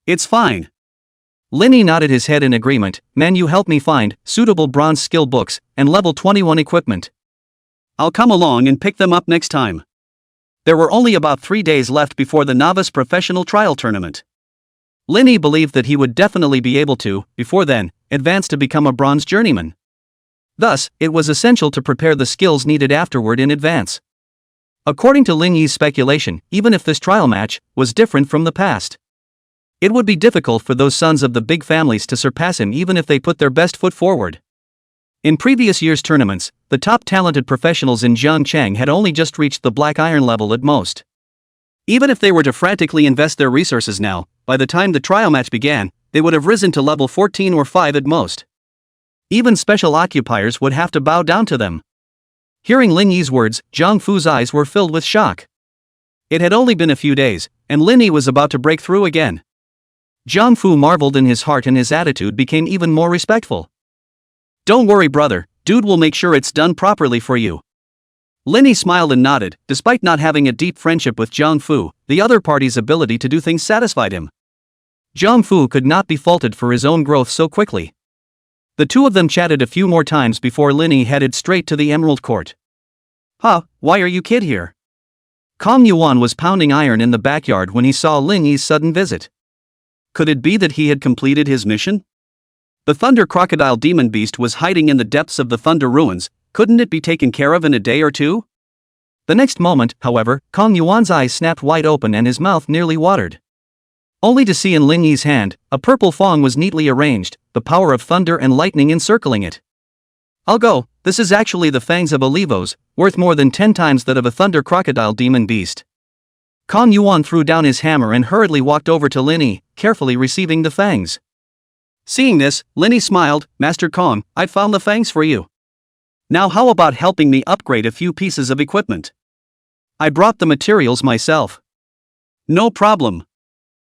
[SPEAKER 1] "It's fine." Lin Yi nodded his head in agreement. "Man, you help me find suitable bronze skill books and level 21 equipment. I'll come along and pick them up next time." There were only about 3 days left before the novice professional trial tournament. Lin Yi believed that he would definitely be able to, before then, advance to become a bronze journeyman. Thus, it was essential to prepare the skills needed afterward in advance. According to Lin Yi's speculation, even if this trial match was different from the past, it would be difficult for those sons of the big families to surpass him even if they put their best foot forward. In previous years' tournaments, the top talented professionals in Zhangchang had only just reached the black iron level at most. Even if they were to frantically invest their resources now, by the time the trial match began, they would have risen to level 14 or 5 at most. Even special occupiers would have to bow down to them. Hearing Lin Yi's words, Jiang Fu's eyes were filled with shock. It had only been a few days, and Lin Yi was about to break through again. Jiang Fu marveled in his heart and his attitude became even more respectful. "Don't worry, brother, dude will make sure it's done properly for you." Lin Yi smiled and nodded. Despite not having a deep friendship with Jiang Fu, the other party's ability to do things satisfied him. Jiang Fu could not be faulted for his own growth so quickly. The two of them chatted a few more times before Lin Yi headed straight to the Emerald Court. Why are you kid here?" Kong Yuan was pounding iron in the backyard when he saw Lin Yi's sudden visit. Could it be that he had completed his mission? The Thunder Crocodile Demon Beast was hiding in the depths of the Thunder Ruins. Couldn't it be taken care of in a day or two? The next moment, however, Kong Yuan's eyes snapped wide open and his mouth nearly watered. Only to see in Lin Yi's hand, a purple fong was neatly arranged, the power of thunder and lightning encircling it. "I'll go, this is actually the fangs of a Levos, worth more than 10 times that of a Thunder Crocodile Demon Beast." Kong Yuan threw down his hammer and hurriedly walked over to Lin Yi, carefully receiving the fangs. Seeing this, Lin Yi smiled. "Master Kong, I found the fangs for you. Now how about helping me upgrade a few pieces of equipment? I brought the materials myself." "No problem."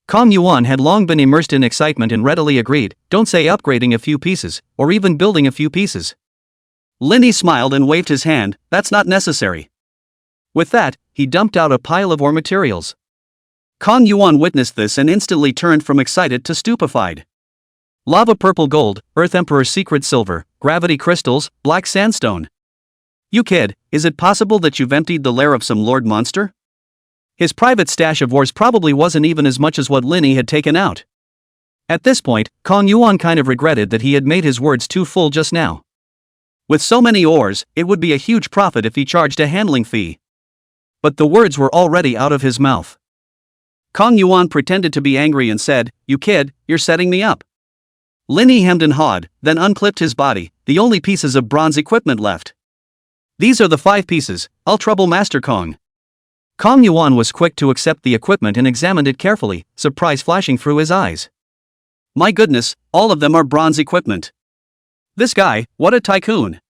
[SPEAKER 1] Kong Yuan had long been immersed in excitement and readily agreed. "Don't say upgrading a few pieces, or even building a few pieces." Lin Yi smiled and waved his hand. "That's not necessary." With that, he dumped out a pile of ore materials. Kong Yuan witnessed this and instantly turned from excited to stupefied. Lava purple gold, Earth Emperor secret silver, gravity crystals, black sandstone. "You kid, is it possible that you've emptied the lair of some lord monster?" His private stash of ores probably wasn't even as much as what Lin Yi had taken out. At this point, Kong Yuan kind of regretted that he had made his words too full just now. With so many ores, it would be a huge profit if he charged a handling fee. But the words were already out of his mouth. Kong Yuan pretended to be angry and said, "You kid, you're setting me up." Lin Yi hemmed and hawed, then unclipped his body, the only pieces of bronze equipment left. "These are the 5 pieces, I'll trouble Master Kong." Kong Yuan was quick to accept the equipment and examined it carefully, surprise flashing through his eyes. My goodness, all of them are bronze equipment. This guy, what a tycoon.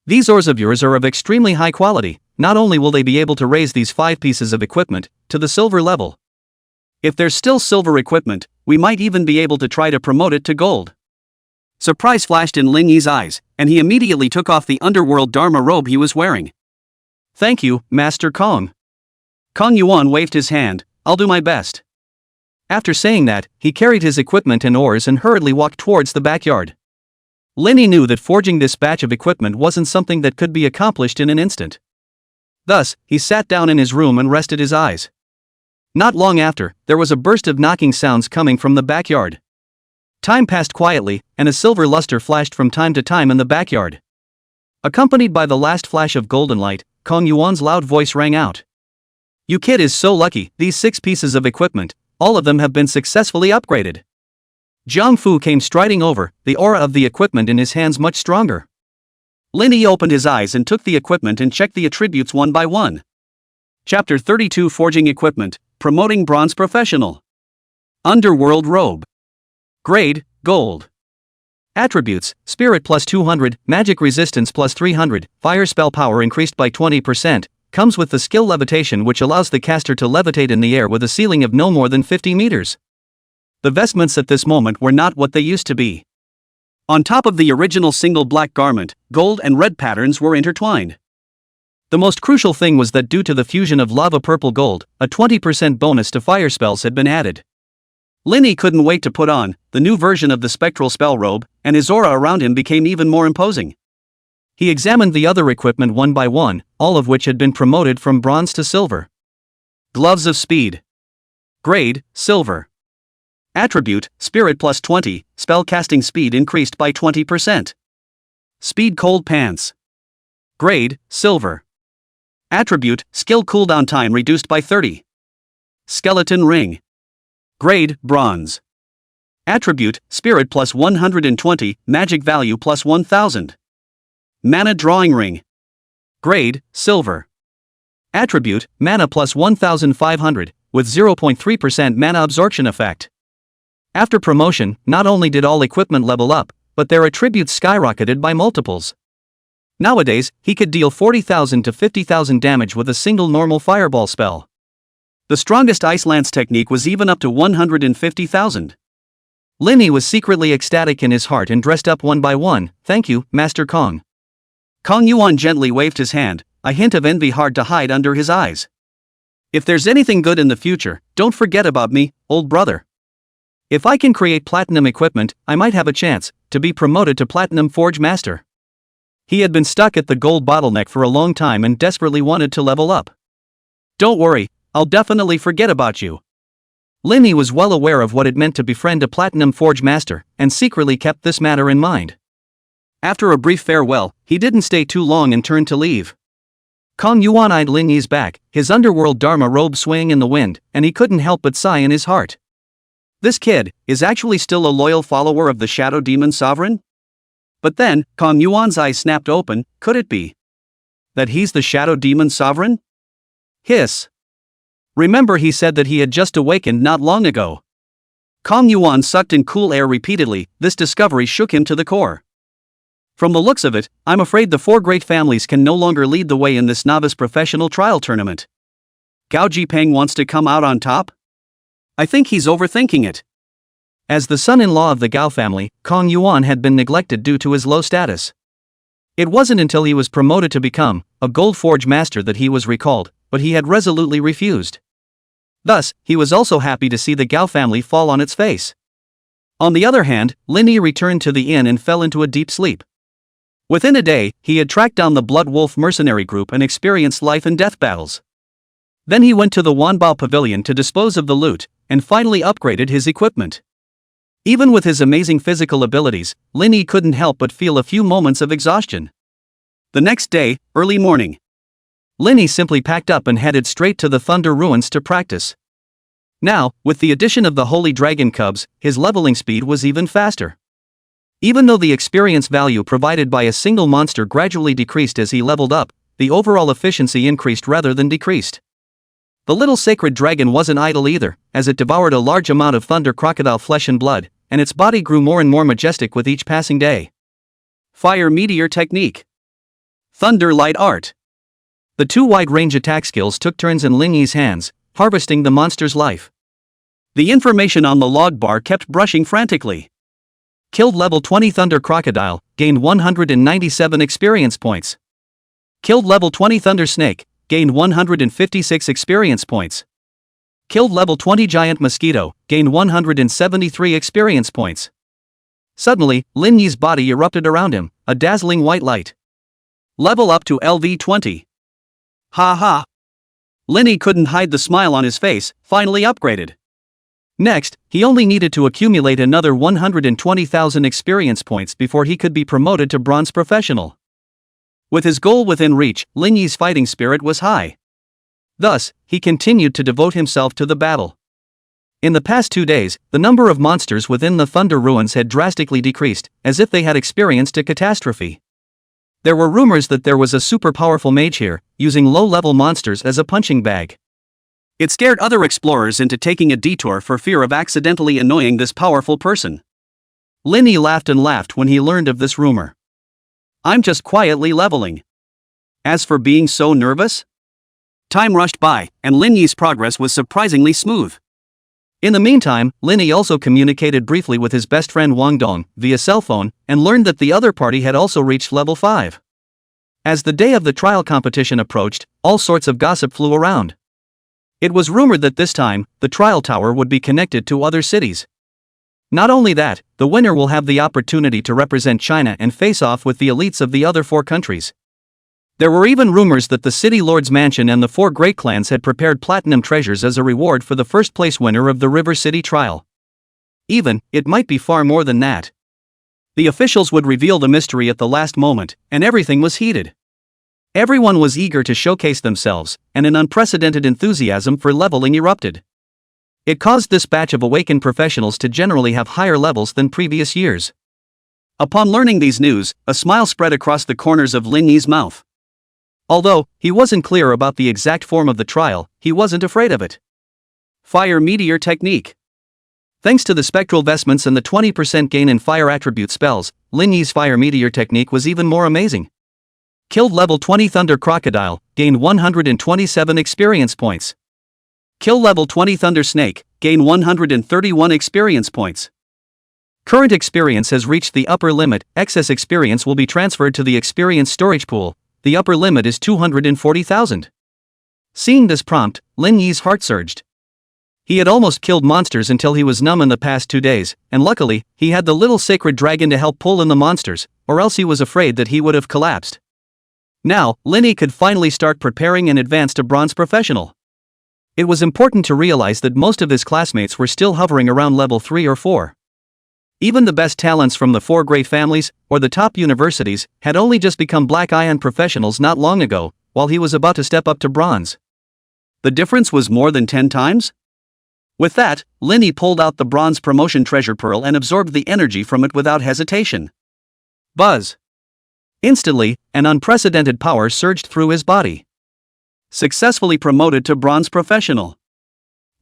[SPEAKER 1] These ores of yours are of extremely high quality. Not only will they be able to raise these 5 pieces of equipment to the silver level. If there's still silver equipment, we might even be able to try to promote it to gold. Surprise flashed in Ling Yi's eyes, and he immediately took off the underworld Dharma robe he was wearing. Thank you, Master Kong. Kong Yuan waved his hand, I'll do my best. After saying that, he carried his equipment and ores and hurriedly walked towards the backyard. Lin Yi knew that forging this batch of equipment wasn't something that could be accomplished in an instant. Thus, he sat down in his room and rested his eyes. Not long after, there was a burst of knocking sounds coming from the backyard. Time passed quietly, and a silver luster flashed from time to time in the backyard. Accompanied by the last flash of golden light, Kong Yuan's loud voice rang out. You kid is so lucky, these 6 pieces of equipment, all of them have been successfully upgraded. Jiang Fu came striding over, the aura of the equipment in his hands much stronger. Lin Yi opened his eyes and took the equipment and checked the attributes one by one. Chapter 32 Forging Equipment, Promoting Bronze Professional. Underworld Robe. Grade, Gold. Attributes, Spirit plus 200, Magic Resistance plus 300, Fire Spell Power increased by 20%, comes with the skill Levitation which allows the caster to levitate in the air with a ceiling of no more than 50 meters. The vestments at this moment were not what they used to be. On top of the original single black garment, gold and red patterns were intertwined. The most crucial thing was that due to the fusion of lava purple gold, a 20% bonus to fire spells had been added. Lin Yi couldn't wait to put on the new version of the spectral spell robe, and his aura around him became even more imposing. He examined the other equipment one by one, all of which had been promoted from bronze to silver. Gloves of Speed. Grade, Silver. Attribute, Spirit plus 20, spell casting speed increased by 20%. Speed Cold Pants. Grade, Silver. Attribute, Skill cooldown time reduced by 30. Skeleton Ring. Grade, Bronze. Attribute, Spirit plus 120, Magic value plus 1000. Mana Drawing Ring. Grade, Silver. Attribute, Mana plus 1500, with 0.3% mana absorption effect. After promotion, not only did all equipment level up, but their attributes skyrocketed by multiples. Nowadays, he could deal 40,000 to 50,000 damage with a single normal fireball spell. The strongest Ice Lance technique was even up to 150,000. Lin Yi was secretly ecstatic in his heart and dressed up one by one. Thank you, Master Kong. Kong Yuan gently waved his hand, a hint of envy hard to hide under his eyes. If there's anything good in the future, don't forget about me, old brother. If I can create platinum equipment, I might have a chance to be promoted to Platinum Forge Master. He had been stuck at the gold bottleneck for a long time and desperately wanted to level up. Don't worry, I'll definitely forget about you. Lin Yi was well aware of what it meant to befriend a Platinum Forge Master, and secretly kept this matter in mind. After a brief farewell, he didn't stay too long and turned to leave. Kong Yuan eyed Lin Yi's back, his underworld Dharma robe swaying in the wind, and he couldn't help but sigh in his heart. This kid is actually still a loyal follower of the Shadow Demon Sovereign? But then, Kong Yuan's eyes snapped open. Could it be that he's the Shadow Demon Sovereign? Hiss. Remember, he said that he had just awakened not long ago. Kong Yuan sucked in cool air repeatedly. This discovery shook him to the core. From the looks of it, I'm afraid the 4 great families can no longer lead the way in this novice professional trial tournament. Gao Jiang wants to come out on top? I think he's overthinking it. As the son-in-law of the Gao family, Kong Yuan had been neglected due to his low status. It wasn't until he was promoted to become a Gold Forge Master that he was recalled, but he had resolutely refused. Thus, he was also happy to see the Gao family fall on its face. On the other hand, Lin Yi returned to the inn and fell into a deep sleep. Within a day, he had tracked down the Blood Wolf mercenary group and experienced life and death battles. Then he went to the Wanbao Pavilion to dispose of the loot, and finally upgraded his equipment. Even with his amazing physical abilities, Lin Yi couldn't help but feel a few moments of exhaustion. The next day, early morning, Lin Yi simply packed up and headed straight to the Thunder Ruins to practice. Now, with the addition of the Holy Dragon Cubs, his leveling speed was even faster. Even though the experience value provided by a single monster gradually decreased as he leveled up, the overall efficiency increased rather than decreased. The little sacred dragon wasn't idle either, as it devoured a large amount of thunder crocodile flesh and blood, and its body grew more and more majestic with each passing day. Fire Meteor Technique. Thunder Light Art. The two wide-range attack skills took turns in Lin Yi's hands, harvesting the monster's life. The information on the log bar kept brushing frantically. Killed level 20 Thunder Crocodile, gained 197 experience points. Killed level 20 Thunder Snake, gained 156 experience points. Killed level 20 Giant Mosquito, gained 173 experience points. Suddenly, Lin Yi's body erupted around him, a dazzling white light. Level up to LV20. Ha ha. Lin Yi couldn't hide the smile on his face, finally upgraded. Next, he only needed to accumulate another 120,000 experience points before he could be promoted to Bronze Professional. With his goal within reach, Lin Yi's fighting spirit was high. Thus, he continued to devote himself to the battle. In the past 2 days, the number of monsters within the Thunder Ruins had drastically decreased, as if they had experienced a catastrophe. There were rumors that there was a super powerful mage here, using low-level monsters as a punching bag. It scared other explorers into taking a detour for fear of accidentally annoying this powerful person. Lin Yi laughed and laughed when he learned of this rumor. I'm just quietly leveling. As for being so nervous? Time rushed by, and Lin Yi's progress was surprisingly smooth. In the meantime, Lin Yi also communicated briefly with his best friend Wang Dong via cell phone and learned that the other party had also reached level 5. As the day of the trial competition approached, all sorts of gossip flew around. It was rumored that this time, the trial tower would be connected to other cities. Not only that, the winner will have the opportunity to represent China and face off with the elites of the other 4 countries. There were even rumors that the city lord's mansion and the 4 great clans had prepared platinum treasures as a reward for the first-place winner of the River City trial. Even, it might be far more than that. The officials would reveal the mystery at the last moment, and everything was heated. Everyone was eager to showcase themselves, and an unprecedented enthusiasm for leveling erupted. It caused this batch of awakened professionals to generally have higher levels than previous years. Upon learning these news, a smile spread across the corners of Lin Yi's mouth. Although he wasn't clear about the exact form of the trial, he wasn't afraid of it. Fire Meteor Technique. Thanks to the spectral vestments and the 20% gain in fire attribute spells, Lin Yi's Fire Meteor Technique was even more amazing. Killed level 20 Thunder Crocodile, gained 127 experience points. Kill level 20 Thunder Snake, gain 131 experience points. Current experience has reached the upper limit, excess experience will be transferred to the experience storage pool, the upper limit is 240,000. Seeing this prompt, Lin Yi's heart surged. He had almost killed monsters until he was numb in the past 2 days, and luckily, he had the little sacred dragon to help pull in the monsters, or else he was afraid that he would have collapsed. Now, Lin Yi could finally start preparing and advance to Bronze Professional. It was important to realize that most of his classmates were still hovering around level 3 or 4. Even the best talents from the 4 great families, or the top universities, had only just become Black Ion professionals not long ago, while he was about to step up to Bronze. The difference was more than 10 times? With that, Lin Yi pulled out the Bronze promotion treasure pearl and absorbed the energy from it without hesitation. Buzz! Instantly, an unprecedented power surged through his body. Successfully promoted to Bronze Professional.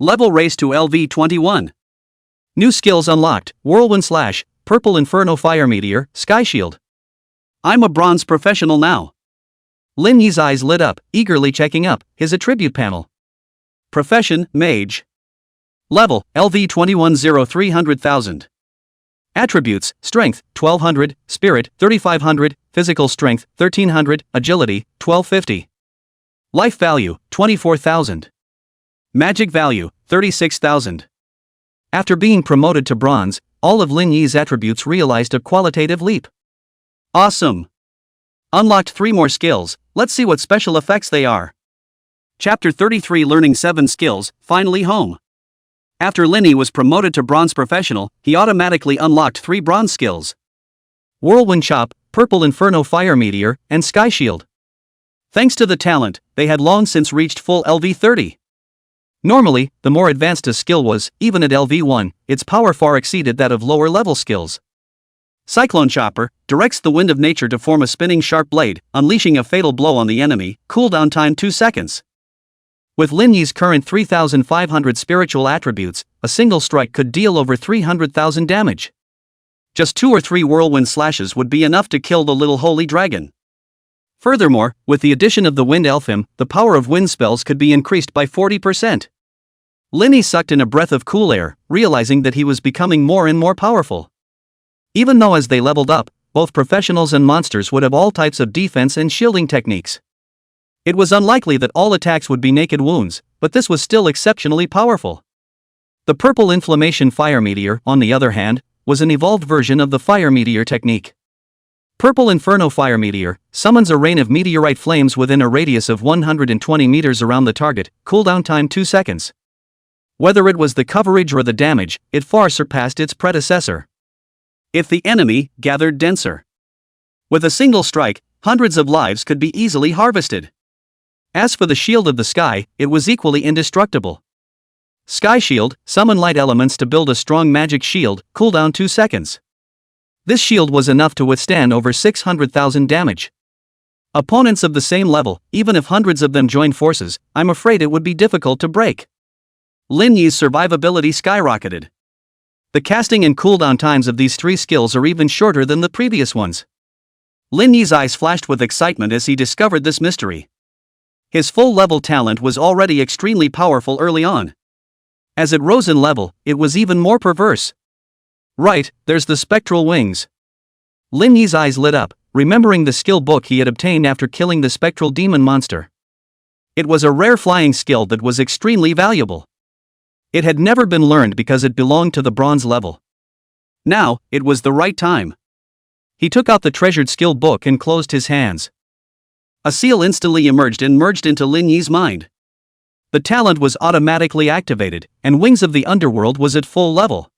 [SPEAKER 1] Level raised to LV21. New skills unlocked, Whirlwind Slash, Purple Inferno Fire Meteor, Sky Shield. I'm a Bronze Professional now. Lin Yi's eyes lit up, eagerly checking up his attribute panel. Profession, Mage. Level, LV21 300,000. Attributes, Strength, 1200, Spirit, 3500, Physical Strength, 1300, Agility, 1250. Life Value, 24,000. Magic Value, 36,000. After being promoted to Bronze, all of Lin Yi's attributes realized a qualitative leap. Awesome! Unlocked 3 more skills, let's see what special effects they are. Chapter 33 Learning 7 Skills, finally home. After Lin Yi was promoted to Bronze Professional, he automatically unlocked 3 bronze skills. Whirlwind Chop, Purple Inferno Fire Meteor, and Sky Shield. Thanks to the talent, they had long since reached full LV30. Normally, the more advanced a skill was, even at LV1, its power far exceeded that of lower-level skills. Cyclone Chopper directs the wind of nature to form a spinning sharp blade, unleashing a fatal blow on the enemy, cooldown time 2 seconds. With Lin Yi's current 3,500 spiritual attributes, a single strike could deal over 300,000 damage. Just 2 or 3 whirlwind slashes would be enough to kill the little holy dragon. Furthermore, with the addition of the wind elfim, the power of wind spells could be increased by 40%. Lin Yi sucked in a breath of cool air, realizing that he was becoming more and more powerful. Even though as they leveled up, both professionals and monsters would have all types of defense and shielding techniques. It was unlikely that all attacks would be naked wounds, but this was still exceptionally powerful. The purple inflammation fire meteor, on the other hand, was an evolved version of the fire meteor technique. Purple Inferno Fire Meteor summons a rain of meteorite flames within a radius of 120 meters around the target, cooldown time 2 seconds. Whether it was the coverage or the damage, it far surpassed its predecessor. If the enemy gathered denser. With a single strike, hundreds of lives could be easily harvested. As for the Shield of the Sky, it was equally indestructible. Sky Shield, summon light elements to build a strong magic shield, cooldown 2 seconds. This shield was enough to withstand over 600,000 damage. Opponents of the same level, even if hundreds of them joined forces, I'm afraid it would be difficult to break. Lin Yi's survivability skyrocketed. The casting and cooldown times of these 3 skills are even shorter than the previous ones. Lin Yi's eyes flashed with excitement as he discovered this mystery. His full-level talent was already extremely powerful early on. As it rose in level, it was even more perverse. Right, there's the spectral wings. Lin Yi's eyes lit up, remembering the skill book he had obtained after killing the spectral demon monster. It was a rare flying skill that was extremely valuable. It had never been learned because it belonged to the bronze level. Now, it was the right time. He took out the treasured skill book and closed his hands. A seal instantly emerged and merged into Lin Yi's mind. The talent was automatically activated, and Wings of the Underworld was at full level.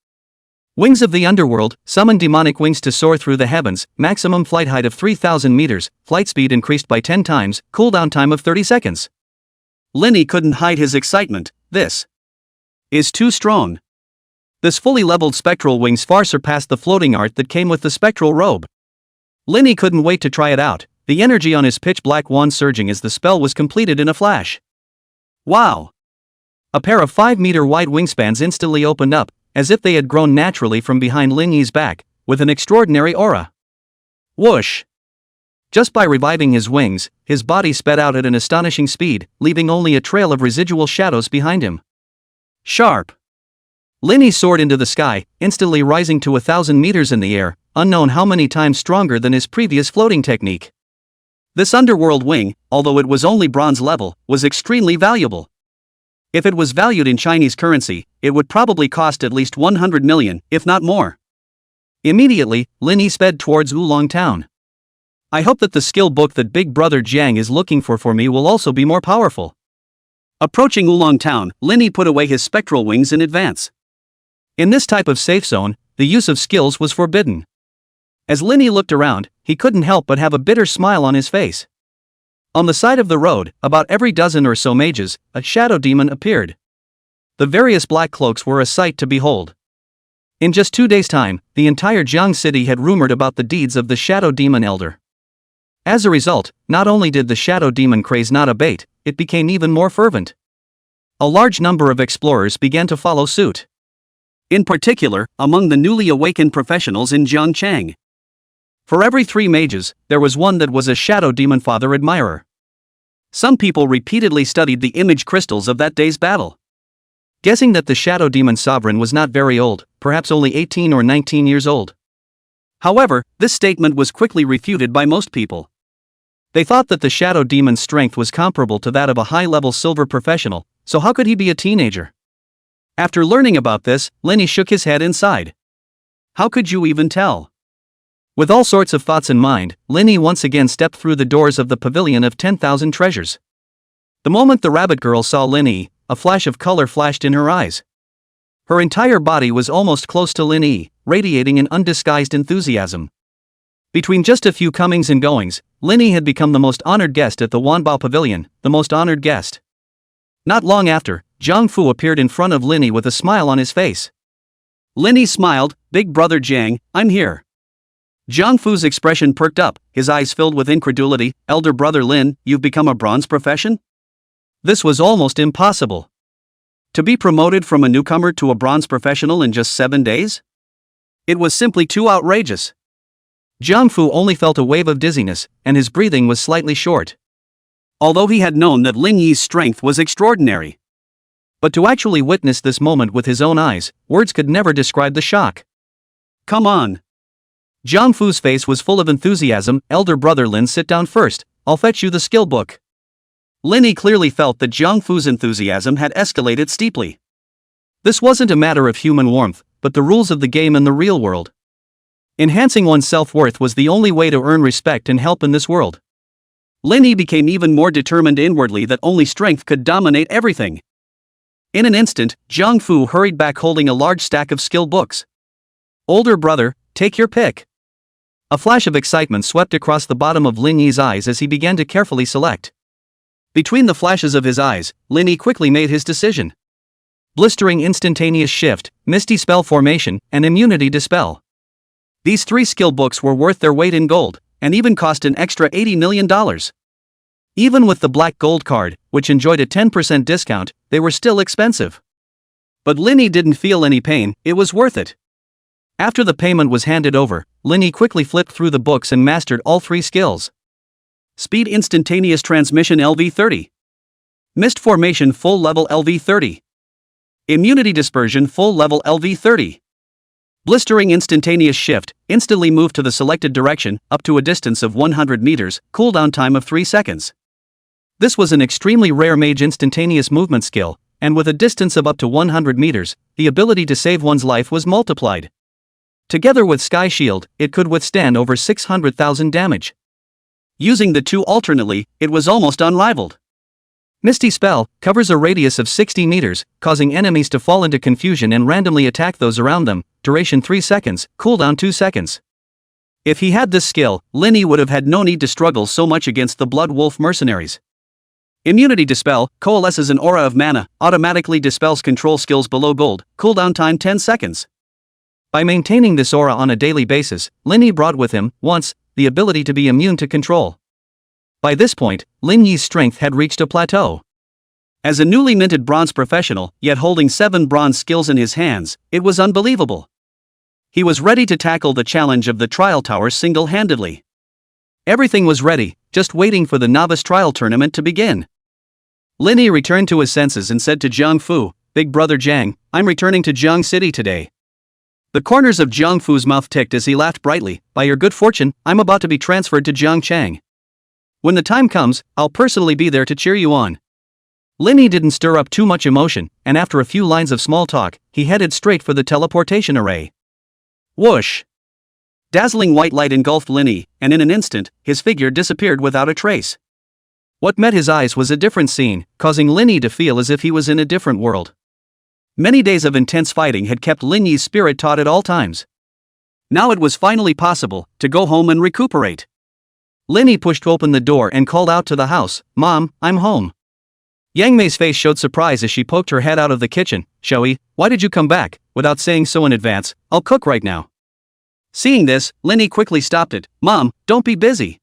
[SPEAKER 1] Wings of the Underworld summon demonic wings to soar through the heavens, maximum flight height of 3,000 meters, flight speed increased by 10 times, cooldown time of 30 seconds. Lin Yi couldn't hide his excitement. This is too strong. This fully leveled spectral wings far surpassed the floating art that came with the spectral robe. Lin Yi couldn't wait to try it out, the energy on his pitch-black wand surging as the spell was completed in a flash. Wow! A pair of 5-meter wide wingspans instantly opened up, as if they had grown naturally from behind Lin Yi's back, with an extraordinary aura. Whoosh! Just by reviving his wings, his body sped out at an astonishing speed, leaving only a trail of residual shadows behind him. Sharp! Lin Yi soared into the sky, instantly rising to 1,000 meters in the air, unknown how many times stronger than his previous floating technique. This underworld wing, although it was only bronze level, was extremely valuable. If it was valued in Chinese currency, it would probably cost at least 100 million, if not more. Immediately, Lin Yi sped towards Oolong Town. I hope that the skill book that Big Brother Jiang is looking for me will also be more powerful. Approaching Oolong Town, Lin Yi put away his spectral wings in advance. In this type of safe zone, the use of skills was forbidden. As Lin Yi looked around, he couldn't help but have a bitter smile on his face. On the side of the road, about every dozen or so mages, a shadow demon appeared. The various black cloaks were a sight to behold. In just 2 days' time, the entire Jiang city had rumored about the deeds of the shadow demon elder. As a result, not only did the shadow demon craze not abate, it became even more fervent. A large number of explorers began to follow suit. In particular, among the newly awakened professionals in Jiangchang. For every 3 mages, there was one that was a shadow demon father admirer. Some people repeatedly studied the image crystals of that day's battle. Guessing that the shadow demon sovereign was not very old, perhaps only 18 or 19 years old. However, this statement was quickly refuted by most people. They thought that the shadow demon's strength was comparable to that of a high-level silver professional, so how could he be a teenager? After learning about this, Lin Yi shook his head and sighed. How could you even tell? With all sorts of thoughts in mind, Lin Yi once again stepped through the doors of the pavilion of 10,000 treasures. The moment the rabbit girl saw Lin Yi, a flash of color flashed in her eyes. Her entire body was almost close to Lin Yi, radiating an undisguised enthusiasm. Between just a few comings and goings, Lin Yi had become the most honored guest at the Wanbao Pavilion, the most honored guest. Not long after, Zhang Fu appeared in front of Lin Yi with a smile on his face. Lin Yi smiled, Big Brother Jiang, I'm here. Zhang Fu's expression perked up, his eyes filled with incredulity. Elder brother Lin, you've become a bronze profession? This was almost impossible. To be promoted from a newcomer to a bronze professional in just 7 days? It was simply too outrageous. Jiang Fu only felt a wave of dizziness, and his breathing was slightly short. Although he had known that Lin Yi's strength was extraordinary. But to actually witness this moment with his own eyes, words could never describe the shock. Come on. Jiang Fu's face was full of enthusiasm. Elder brother Lin, sit down first, I'll fetch you the skill book. Lin Yi clearly felt that Jiang Fu's enthusiasm had escalated steeply. This wasn't a matter of human warmth, but the rules of the game in the real world. Enhancing one's self-worth was the only way to earn respect and help in this world. Lin Yi became even more determined inwardly that only strength could dominate everything. In an instant, Jiang Fu hurried back holding a large stack of skill books. Older brother, take your pick. A flash of excitement swept across the bottom of Lin Yi's eyes as he began to carefully select. Between the flashes of his eyes, Lin Yi quickly made his decision. Blistering instantaneous shift, misty spell formation, and immunity dispel. These 3 skill books were worth their weight in gold, and even cost an extra $80 million. Even with the black gold card, which enjoyed a 10% discount, they were still expensive. But Lin Yi didn't feel any pain, it was worth it. After the payment was handed over, Lin Yi quickly flipped through the books and mastered all 3 skills. Speed Instantaneous Transmission LV30. Mist Formation Full Level LV30. Immunity Dispersion Full Level LV30. Blistering Instantaneous Shift, instantly move to the selected direction, up to a distance of 100 meters, cooldown time of 3 seconds. This was an extremely rare mage instantaneous movement skill, and with a distance of up to 100 meters, the ability to save one's life was multiplied. Together with Sky Shield, it could withstand over 600,000 damage. Using the two alternately, it was almost unrivaled. Misty Spell covers a radius of 60 meters, causing enemies to fall into confusion and randomly attack those around them, duration 3 seconds, cooldown 2 seconds. If he had this skill, Lin Yi would have had no need to struggle so much against the Blood Wolf mercenaries. Immunity Dispel coalesces an aura of mana, automatically dispels control skills below gold, cooldown time 10 seconds. By maintaining this aura on a daily basis, Lin Yi brought with him, once, the ability to be immune to control. By this point, Lin Yi's strength had reached a plateau. As a newly minted bronze professional, yet holding 7 bronze skills in his hands, it was unbelievable. He was ready to tackle the challenge of the trial tower single-handedly. Everything was ready, just waiting for the novice trial tournament to begin. Lin Yi returned to his senses and said to Jiang Fu, "Big brother Jiang, I'm returning to Jiang City today." The corners of Jiang Fu's mouth ticked as he laughed brightly. "By your good fortune, I'm about to be transferred to Jiangchang. When the time comes, I'll personally be there to cheer you on." Lin Yi didn't stir up too much emotion, and after a few lines of small talk, he headed straight for the teleportation array. Whoosh! Dazzling white light engulfed Lin Yi, and in an instant, his figure disappeared without a trace. What met his eyes was a different scene, causing Lin Yi to feel as if he was in a different world. Many days of intense fighting had kept Lin Yi's spirit taut at all times. Now it was finally possible to go home and recuperate. Lin Yi pushed open the door and called out to the house, "Mom, I'm home." Yang Mei's face showed surprise as she poked her head out of the kitchen. "Shoei, why did you come back? Without saying so in advance, I'll cook right now." Seeing this, Lin Yi quickly stopped it. "Mom, don't be busy.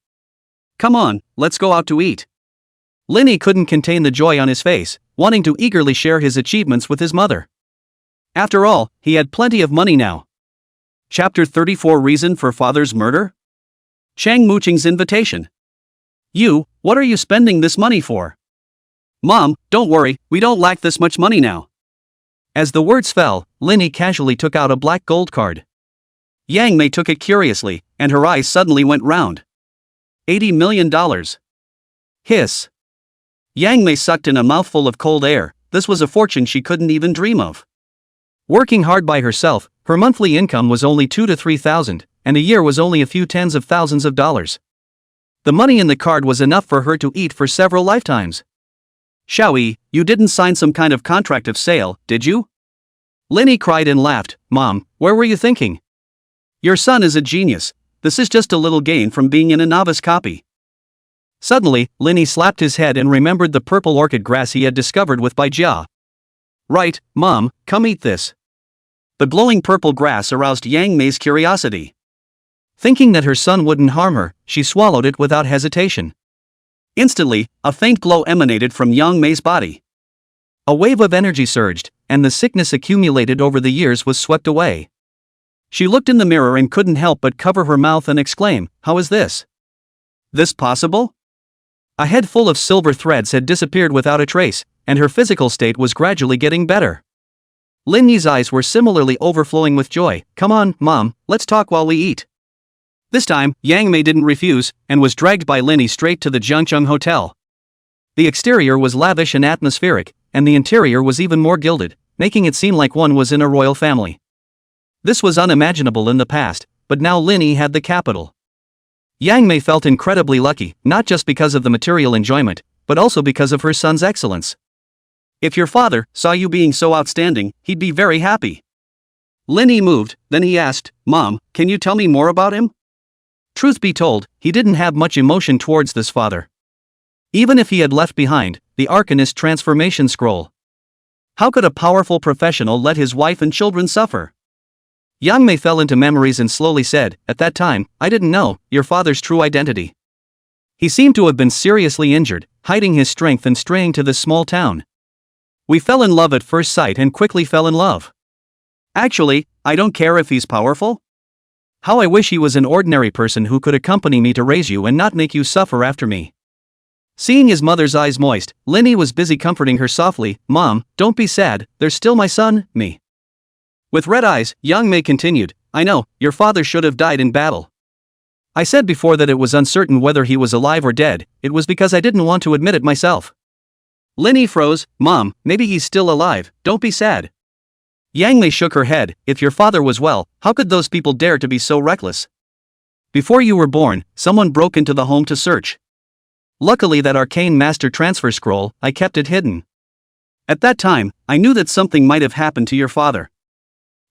[SPEAKER 1] Come on, let's go out to eat." Lin Yi couldn't contain the joy on his face, wanting to eagerly share his achievements with his mother. After all, he had plenty of money now. Chapter 34 Reason for Father's Murder? Chang Muqing's Invitation. What are you spending this money for? Mom, don't worry, we don't lack this much money now. As the words fell, Lin Yi casually took out a black gold card. Yang Mei took it curiously, and her eyes suddenly went round. $80 million. Hiss. Yang Mei sucked in a mouthful of cold air. This was a fortune she couldn't even dream of. Working hard by herself, her monthly income was only $2,000 to $3,000, and a year was only a few tens of thousands of dollars. The money in the card was enough for her to eat for several lifetimes. "Shoei, you didn't sign some kind of contract of sale, did you?" Lin Yi cried and laughed. "Mom, where were you thinking? Your son is a genius. This is just a little gain from being in a novice copy." Suddenly, Lin Yi slapped his head and remembered the purple orchid grass he had discovered with Bai Jia. "Right, Mom, come eat this." The glowing purple grass aroused Yang Mei's curiosity. Thinking that her son wouldn't harm her, she swallowed it without hesitation. Instantly, a faint glow emanated from Yang Mei's body. A wave of energy surged, and the sickness accumulated over the years was swept away. She looked in the mirror and couldn't help but cover her mouth and exclaim, "How is this? This possible?" A head full of silver threads had disappeared without a trace, and her physical state was gradually getting better. Lin Yi's eyes were similarly overflowing with joy. "Come on, Mom, let's talk while we eat." This time, Yang Mei didn't refuse, and was dragged by Lin Yi straight to the Jiangcheng Hotel. The exterior was lavish and atmospheric, and the interior was even more gilded, making it seem like one was in a royal family. This was unimaginable in the past, but now Lin Yi had the capital. Yang Mei felt incredibly lucky, not just because of the material enjoyment, but also because of her son's excellence. If your father saw you being so outstanding, he'd be very happy. Lin Yi moved, then he asked, "Mom, can you tell me more about him?" Truth be told, he didn't have much emotion towards this father. Even if he had left behind the Arcanist transformation scroll. How could a powerful professional let his wife and children suffer? Yang Mei fell into memories and slowly said, "At that time, I didn't know your father's true identity. He seemed to have been seriously injured, hiding his strength and straying to this small town. We fell in love at first sight and quickly fell in love. Actually, I don't care if he's powerful. How I wish he was an ordinary person who could accompany me to raise you and not make you suffer after me." Seeing his mother's eyes moist, Lin Yi was busy comforting her softly. "Mom, don't be sad, there's still my son, me." With red eyes, Yang Mei continued, "I know, your father should have died in battle. I said before that it was uncertain whether he was alive or dead, it was because I didn't want to admit it myself." Lin Yi froze. "Mom, maybe he's still alive, don't be sad." Yang Mei shook her head. "If your father was well, how could those people dare to be so reckless? Before you were born, someone broke into the home to search. Luckily that arcane master transfer scroll, I kept it hidden. At that time, I knew that something might have happened to your father."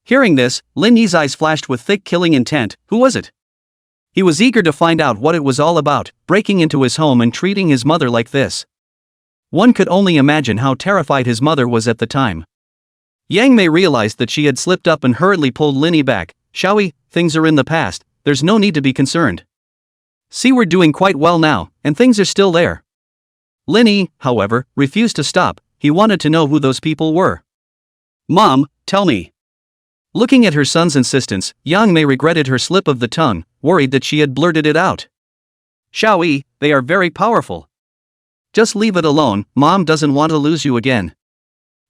[SPEAKER 1] Hearing this, Lin Yi's eyes flashed with thick killing intent. Who was it? He was eager to find out what it was all about, breaking into his home and treating his mother like this. One could only imagine how terrified his mother was at the time. Yang Mei realized that she had slipped up and hurriedly pulled Lin Yi back. "Shall we? Things are in the past, there's no need to be concerned. See, we're doing quite well now, and things are still there." Lin Yi, however, refused to stop. He wanted to know who those people were. "Mom, tell me." Looking at her son's insistence, Yang Mei regretted her slip of the tongue, worried that she had blurted it out. "Shall we? They are very powerful. Just leave it alone, Mom doesn't want to lose you again."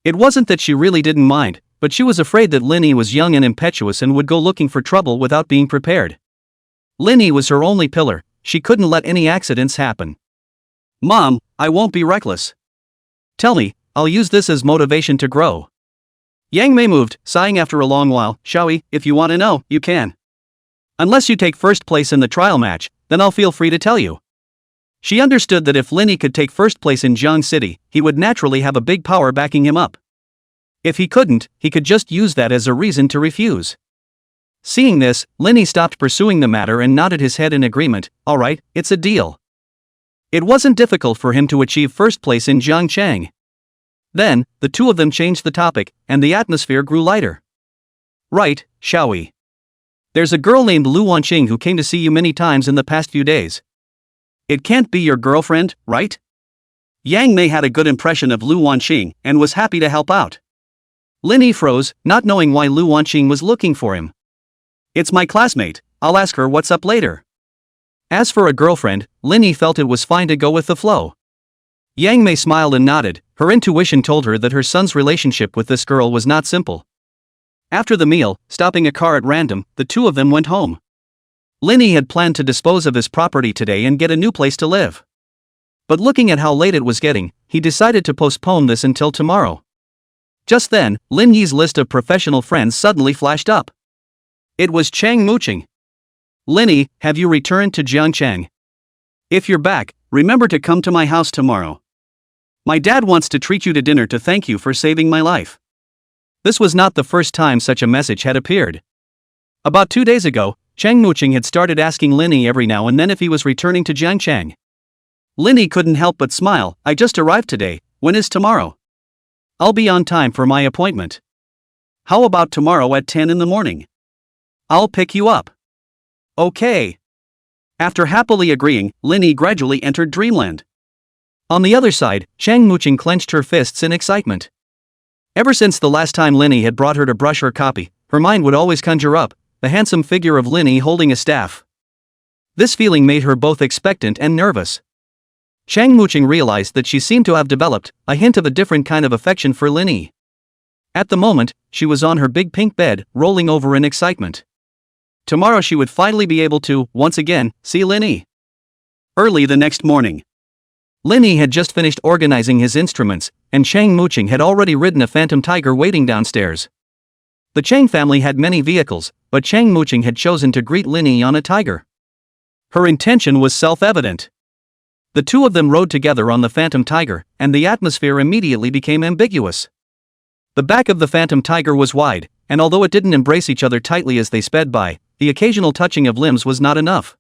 [SPEAKER 1] It wasn't that she really didn't mind, but she was afraid that Lin Yi was young and impetuous and would go looking for trouble without being prepared. Lin Yi was her only pillar, she couldn't let any accidents happen. "Mom, I won't be reckless. Tell me, I'll use this as motivation to grow." Yang Mei moved, sighing after a long while. "Shall we? If you want to know, you can. Unless you take first place in the trial match, then I'll feel free to tell you." She understood that if Lin Yi could take first place in Jiang City, he would naturally have a big power backing him up. If he couldn't, he could just use that as a reason to refuse. Seeing this, Lin Yi stopped pursuing the matter and nodded his head in agreement. "All right, it's a deal." It wasn't difficult for him to achieve first place in Jiangcheng. Then, the two of them changed the topic, and the atmosphere grew lighter. "Right, shall we? There's a girl named Lu Wanqing who came to see you many times in the past few days. It can't be your girlfriend, right?" Yang Mei had a good impression of Lu Wanqing and was happy to help out. Lin Yi froze, not knowing why Lu Wanqing was looking for him. "It's my classmate, I'll ask her what's up later." As for a girlfriend, Lin Yi felt it was fine to go with the flow. Yang Mei smiled and nodded. Her intuition told her that her son's relationship with this girl was not simple. After the meal, stopping a car at random, the two of them went home. Lin Yi had planned to dispose of his property today and get a new place to live. But looking at how late it was getting, he decided to postpone this until tomorrow. Just then, Lin Yi's list of professional friends suddenly flashed up. It was Chang Muqing. "Lin Yi, have you returned to Jiangcheng? If you're back, remember to come to my house tomorrow. My dad wants to treat you to dinner to thank you for saving my life." This was not the first time such a message had appeared. About 2 days ago, Chang Muqing had started asking Lin Yi every now and then if he was returning to Jiangcheng. Lin Yi couldn't help but smile. "I just arrived today, when is tomorrow? I'll be on time for my appointment. How about tomorrow at 10 in the morning? I'll pick you up." "Okay." After happily agreeing, Lin Yi gradually entered dreamland. On the other side, Chang Muqing clenched her fists in excitement. Ever since the last time Linny had brought her to brush her copy, her mind would always conjure up the handsome figure of Linny holding a staff. This feeling made her both expectant and nervous. Chang Muqing realized that she seemed to have developed a hint of a different kind of affection for Linny. At the moment, she was on her big pink bed, rolling over in excitement. Tomorrow she would finally be able to, once again, see Linny. Early the next morning, Linny had just finished organizing his instruments, and Chang Muqing had already ridden a phantom tiger waiting downstairs. The Chang family had many vehicles, but Chang Muqing had chosen to greet Linny on a tiger. Her intention was self-evident. The two of them rode together on the phantom tiger, and the atmosphere immediately became ambiguous. The back of the phantom tiger was wide, and although it didn't embrace each other tightly as they sped by, the occasional touching of limbs was not enough.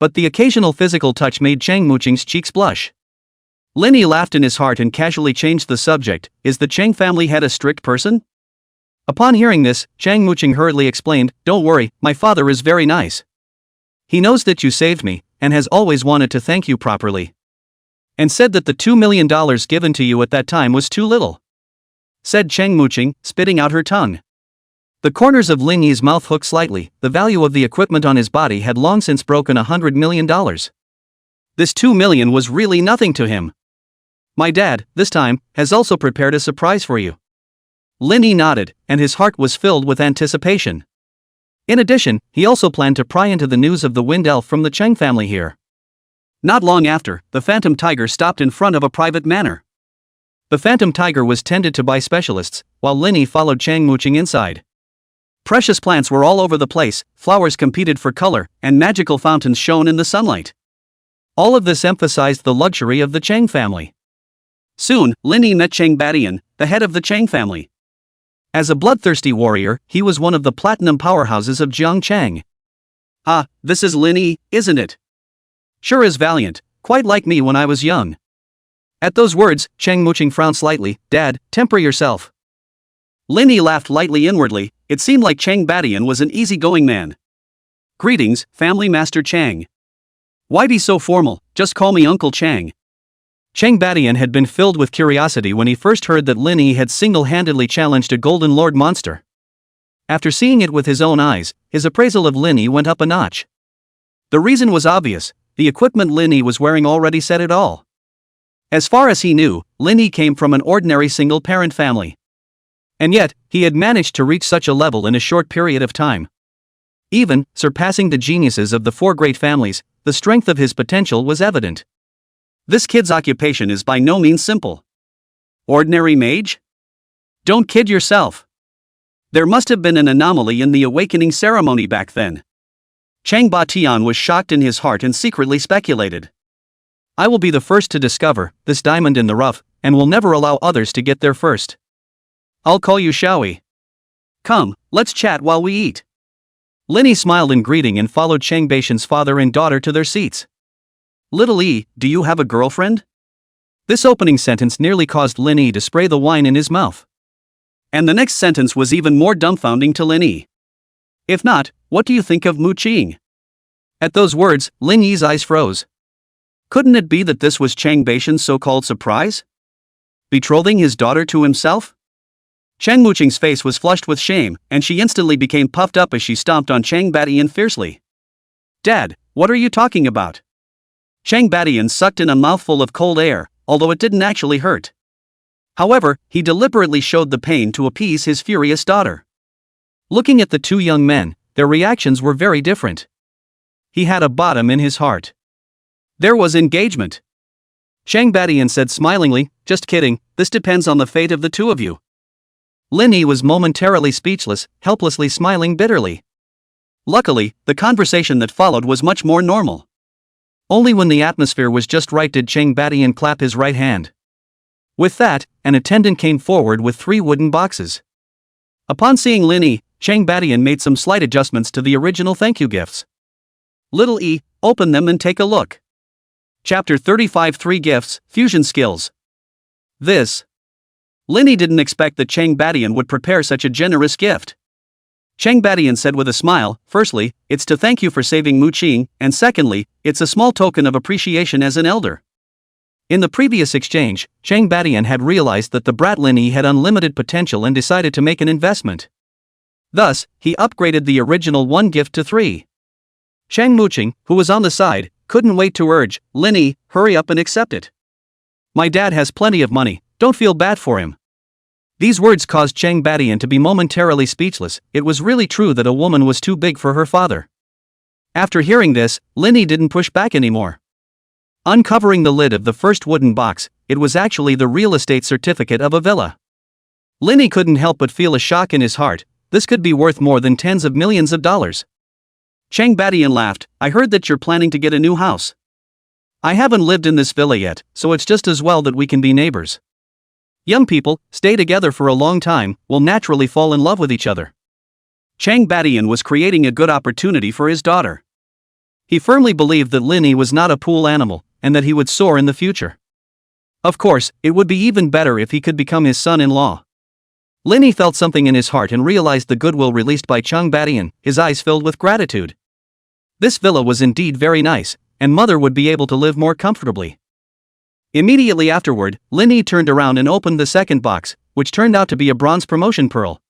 [SPEAKER 1] But the occasional physical touch made Chang Muqing's cheeks blush. Linny laughed in his heart and casually changed the subject. Is the Chang family head a strict person? Upon hearing this, Chang Muqing hurriedly explained, "Don't worry, my father is very nice. He knows that you saved me, and has always wanted to thank you properly. And said that the $2 million given to you at that time was too little," said Chang Muqing, spitting out her tongue. The corners of Linny's mouth hooked slightly. The value of the equipment on his body had long since broken $100 million. This $2 million was really nothing to him. "My dad, this time, has also prepared a surprise for you." Linny nodded, and his heart was filled with anticipation. In addition, he also planned to pry into the news of the wind elf from the Chang family here. Not long after, the phantom tiger stopped in front of a private manor. The phantom tiger was tended to by specialists, while Linny followed Chang Muqing inside. Precious plants were all over the place, flowers competed for color, and magical fountains shone in the sunlight. All of this emphasized the luxury of the Chang family. Soon, Linny met Chang Badian, the head of the Chang family. As a bloodthirsty warrior, he was one of the platinum powerhouses of Jiangchang. "Ah, this is Linny, isn't it? Sure is valiant, quite like me when I was young." At those words, Chang Muqing frowned slightly. "Dad, temper yourself." Linny laughed lightly inwardly. It seemed like Chang Badian was an easygoing man. "Greetings, family master Chang. Why be so formal, just call me Uncle Chang." Chang Badian had been filled with curiosity when he first heard that Linny had single-handedly challenged a Golden Lord monster. After seeing it with his own eyes, his appraisal of Linny went up a notch. The reason was obvious: the equipment Linny was wearing already said it all. As far as he knew, Linny came from an ordinary single-parent family. And yet, he had managed to reach such a level in a short period of time. Even surpassing the geniuses of the four great families, the strength of his potential was evident. This kid's occupation is by no means simple. Ordinary mage? Don't kid yourself. There must have been an anomaly in the awakening ceremony back then. Chang Batian was shocked in his heart and secretly speculated. "I will be the first to discover this diamond in the rough, and will never allow others to get there first. I'll call you, shall we? Come, let's chat while we eat." Linny smiled in greeting and followed Chang Batian's father and daughter to their seats. "Little E, do you have a girlfriend?" This opening sentence nearly caused Linny to spray the wine in his mouth. And the next sentence was even more dumbfounding to Linny. "If not, what do you think of Muqing?" At those words, Linny's eyes froze. Couldn't it be that this was Chang Batian's so-called surprise? Betrothing his daughter to himself? Chang Muqing's face was flushed with shame, and she instantly became puffed up as she stomped on Chang Badian fiercely. "Dad, what are you talking about?" Chang Badian sucked in a mouthful of cold air, although it didn't actually hurt. However, he deliberately showed the pain to appease his furious daughter. Looking at the two young men, their reactions were very different. He had a bottom in his heart. There was engagement. Chang Badian said smilingly, "Just kidding, this depends on the fate of the two of you." Linny was momentarily speechless, helplessly smiling bitterly. Luckily, the conversation that followed was much more normal. Only when the atmosphere was just right did Chang Badian clap his right hand. With that, an attendant came forward with 3 wooden boxes. Upon seeing Linny, Chang Badian made some slight adjustments to the original thank you gifts. "Little E, open them and take a look." Chapter 35 3 Gifts, Fusion Skills. This. Linny didn't expect that Chang Badian would prepare such a generous gift. Chang Badian said with a smile, "Firstly, it's to thank you for saving Muqing, and secondly, it's a small token of appreciation as an elder." In the previous exchange, Chang Badian had realized that the brat Lin Yi had unlimited potential and decided to make an investment. Thus, he upgraded the original 1 gift to 3. Chang Muqing, who was on the side, couldn't wait to urge, "Lin Yi, hurry up and accept it. My dad has plenty of money, don't feel bad for him." These words caused Chang Badian to be momentarily speechless. It was really true that a woman was too big for her father. After hearing this, Lin Yi didn't push back anymore. Uncovering the lid of the first wooden box, it was actually the real estate certificate of a villa. Lin Yi couldn't help but feel a shock in his heart. This could be worth more than tens of millions of dollars. Chang Badian laughed, "I heard that you're planning to get a new house. I haven't lived in this villa yet, so it's just as well that we can be neighbors. Young people, stay together for a long time, will naturally fall in love with each other." Chang Badian was creating a good opportunity for his daughter. He firmly believed that Lin Yi was not a pool animal, and that he would soar in the future. Of course, it would be even better if he could become his son-in-law. Lin Yi felt something in his heart and realized the goodwill released by Chang Badian, his eyes filled with gratitude. This villa was indeed very nice, and mother would be able to live more comfortably. Immediately afterward, Lin Yi turned around and opened the second box, which turned out to be a bronze promotion pearl.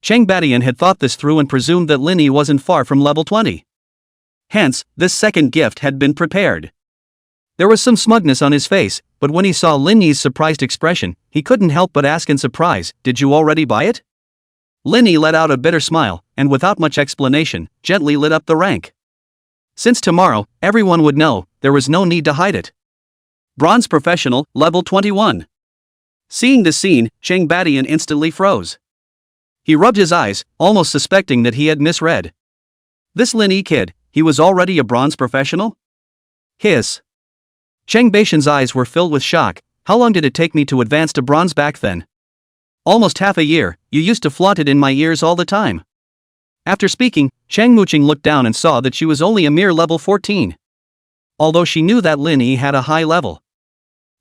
[SPEAKER 1] Chang Badian had thought this through and presumed that Lin Yi wasn't far from level 20. Hence, this second gift had been prepared. There was some smugness on his face, but when he saw Lin Yi's surprised expression, he couldn't help but ask in surprise, "Did you already buy it?" Lin Yi let out a bitter smile, and without much explanation, gently lit up the rank. Since tomorrow, everyone would know, there was no need to hide it. Bronze Professional, level 21. Seeing this scene, Chang Badian instantly froze. He rubbed his eyes, almost suspecting that he had misread. This Lin Yi kid, he was already a bronze professional? Hiss. Chang Baishan's eyes were filled with shock. "How long did it take me to advance to bronze back then?" "Almost half a year, you used to flaunt it in my ears all the time." After speaking, Chang Muqing looked down and saw that she was only a mere level 14. Although she knew that Lin Yi had a high level.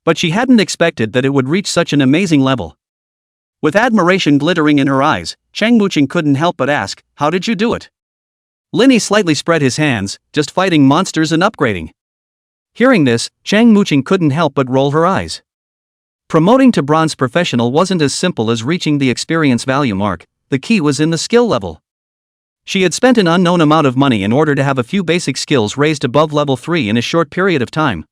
[SPEAKER 1] But she hadn't expected that it would reach such an amazing level. With admiration glittering in her eyes, Chang Muqing couldn't help but ask, "How did you do it?" Lin Yi slightly spread his hands, "Just fighting monsters and upgrading." Hearing this, Chang Muqing couldn't help but roll her eyes. Promoting to bronze professional wasn't as simple as reaching the experience value mark, the key was in the skill level. She had spent an unknown amount of money in order to have a few basic skills raised above level 3 in a short period of time.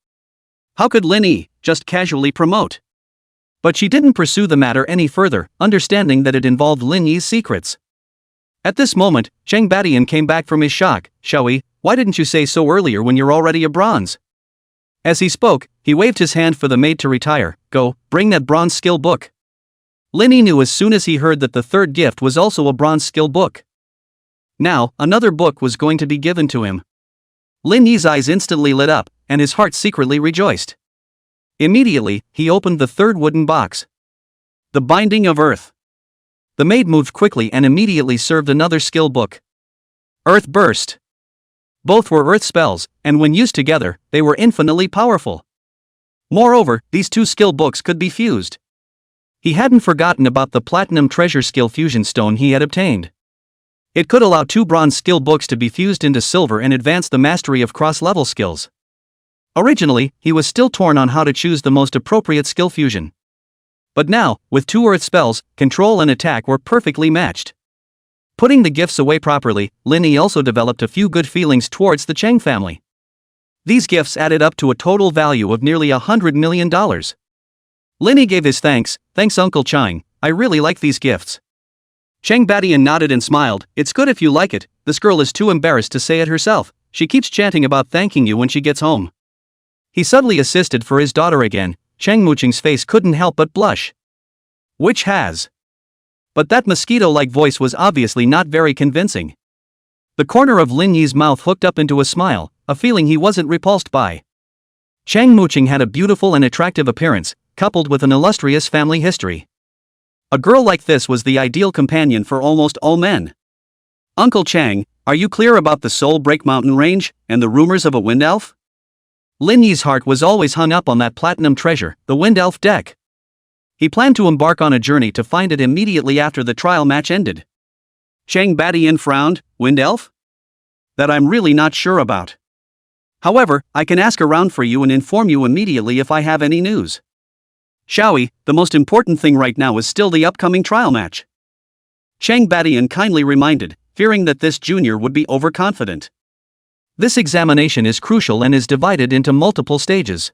[SPEAKER 1] How could Lin Yi just casually promote? But she didn't pursue the matter any further, understanding that it involved Lin Yi's secrets. At this moment, Chang Badian came back from his shock. "Xiaoyi, why didn't you say so earlier when you're already a bronze?" As he spoke, he waved his hand for the maid to retire. "Go, bring that bronze skill book." Lin Yi knew as soon as he heard that the third gift was also a bronze skill book. Now, another book was going to be given to him. Lin Yi's eyes instantly lit up, and his heart secretly rejoiced. Immediately, he opened the third wooden box. The Binding of Earth. The maid moved quickly and immediately served another skill book. Earth Burst. Both were earth spells, and when used together, they were infinitely powerful. Moreover, these two skill books could be fused. He hadn't forgotten about the Platinum Treasure Skill Fusion Stone he had obtained. It could allow two bronze skill books to be fused into silver and advance the mastery of cross-level skills. Originally, he was still torn on how to choose the most appropriate skill fusion. But now, with two earth spells, control and attack were perfectly matched. Putting the gifts away properly, Lin Yi also developed a few good feelings towards the Chang family. These gifts added up to a total value of nearly $100 million. Lin Yi gave his thanks. "Thanks Uncle Chang, I really like these gifts." Chang Badian nodded and smiled. "It's good if you like it, this girl is too embarrassed to say it herself, she keeps chanting about thanking you when she gets home." He subtly assisted for his daughter again. Chang Muqing's face couldn't help but blush. "Which has?" But that mosquito-like voice was obviously not very convincing. The corner of Lin Yi's mouth hooked up into a smile, a feeling he wasn't repulsed by. Chang Muqing had a beautiful and attractive appearance, coupled with an illustrious family history. A girl like this was the ideal companion for almost all men. "Uncle Chang, are you clear about the Soul Break Mountain range, and the rumors of a wind elf?" Lin Yi's heart was always hung up on that platinum treasure, the wind elf deck. He planned to embark on a journey to find it immediately after the trial match ended. Chang Badian frowned. "Wind elf? That I'm really not sure about." However, I can ask around for you and inform you immediately if I have any news. Shall we? The most important thing right now is still the upcoming trial match. Chang Badian kindly reminded, fearing that this junior would be overconfident. This examination is crucial and is divided into multiple stages.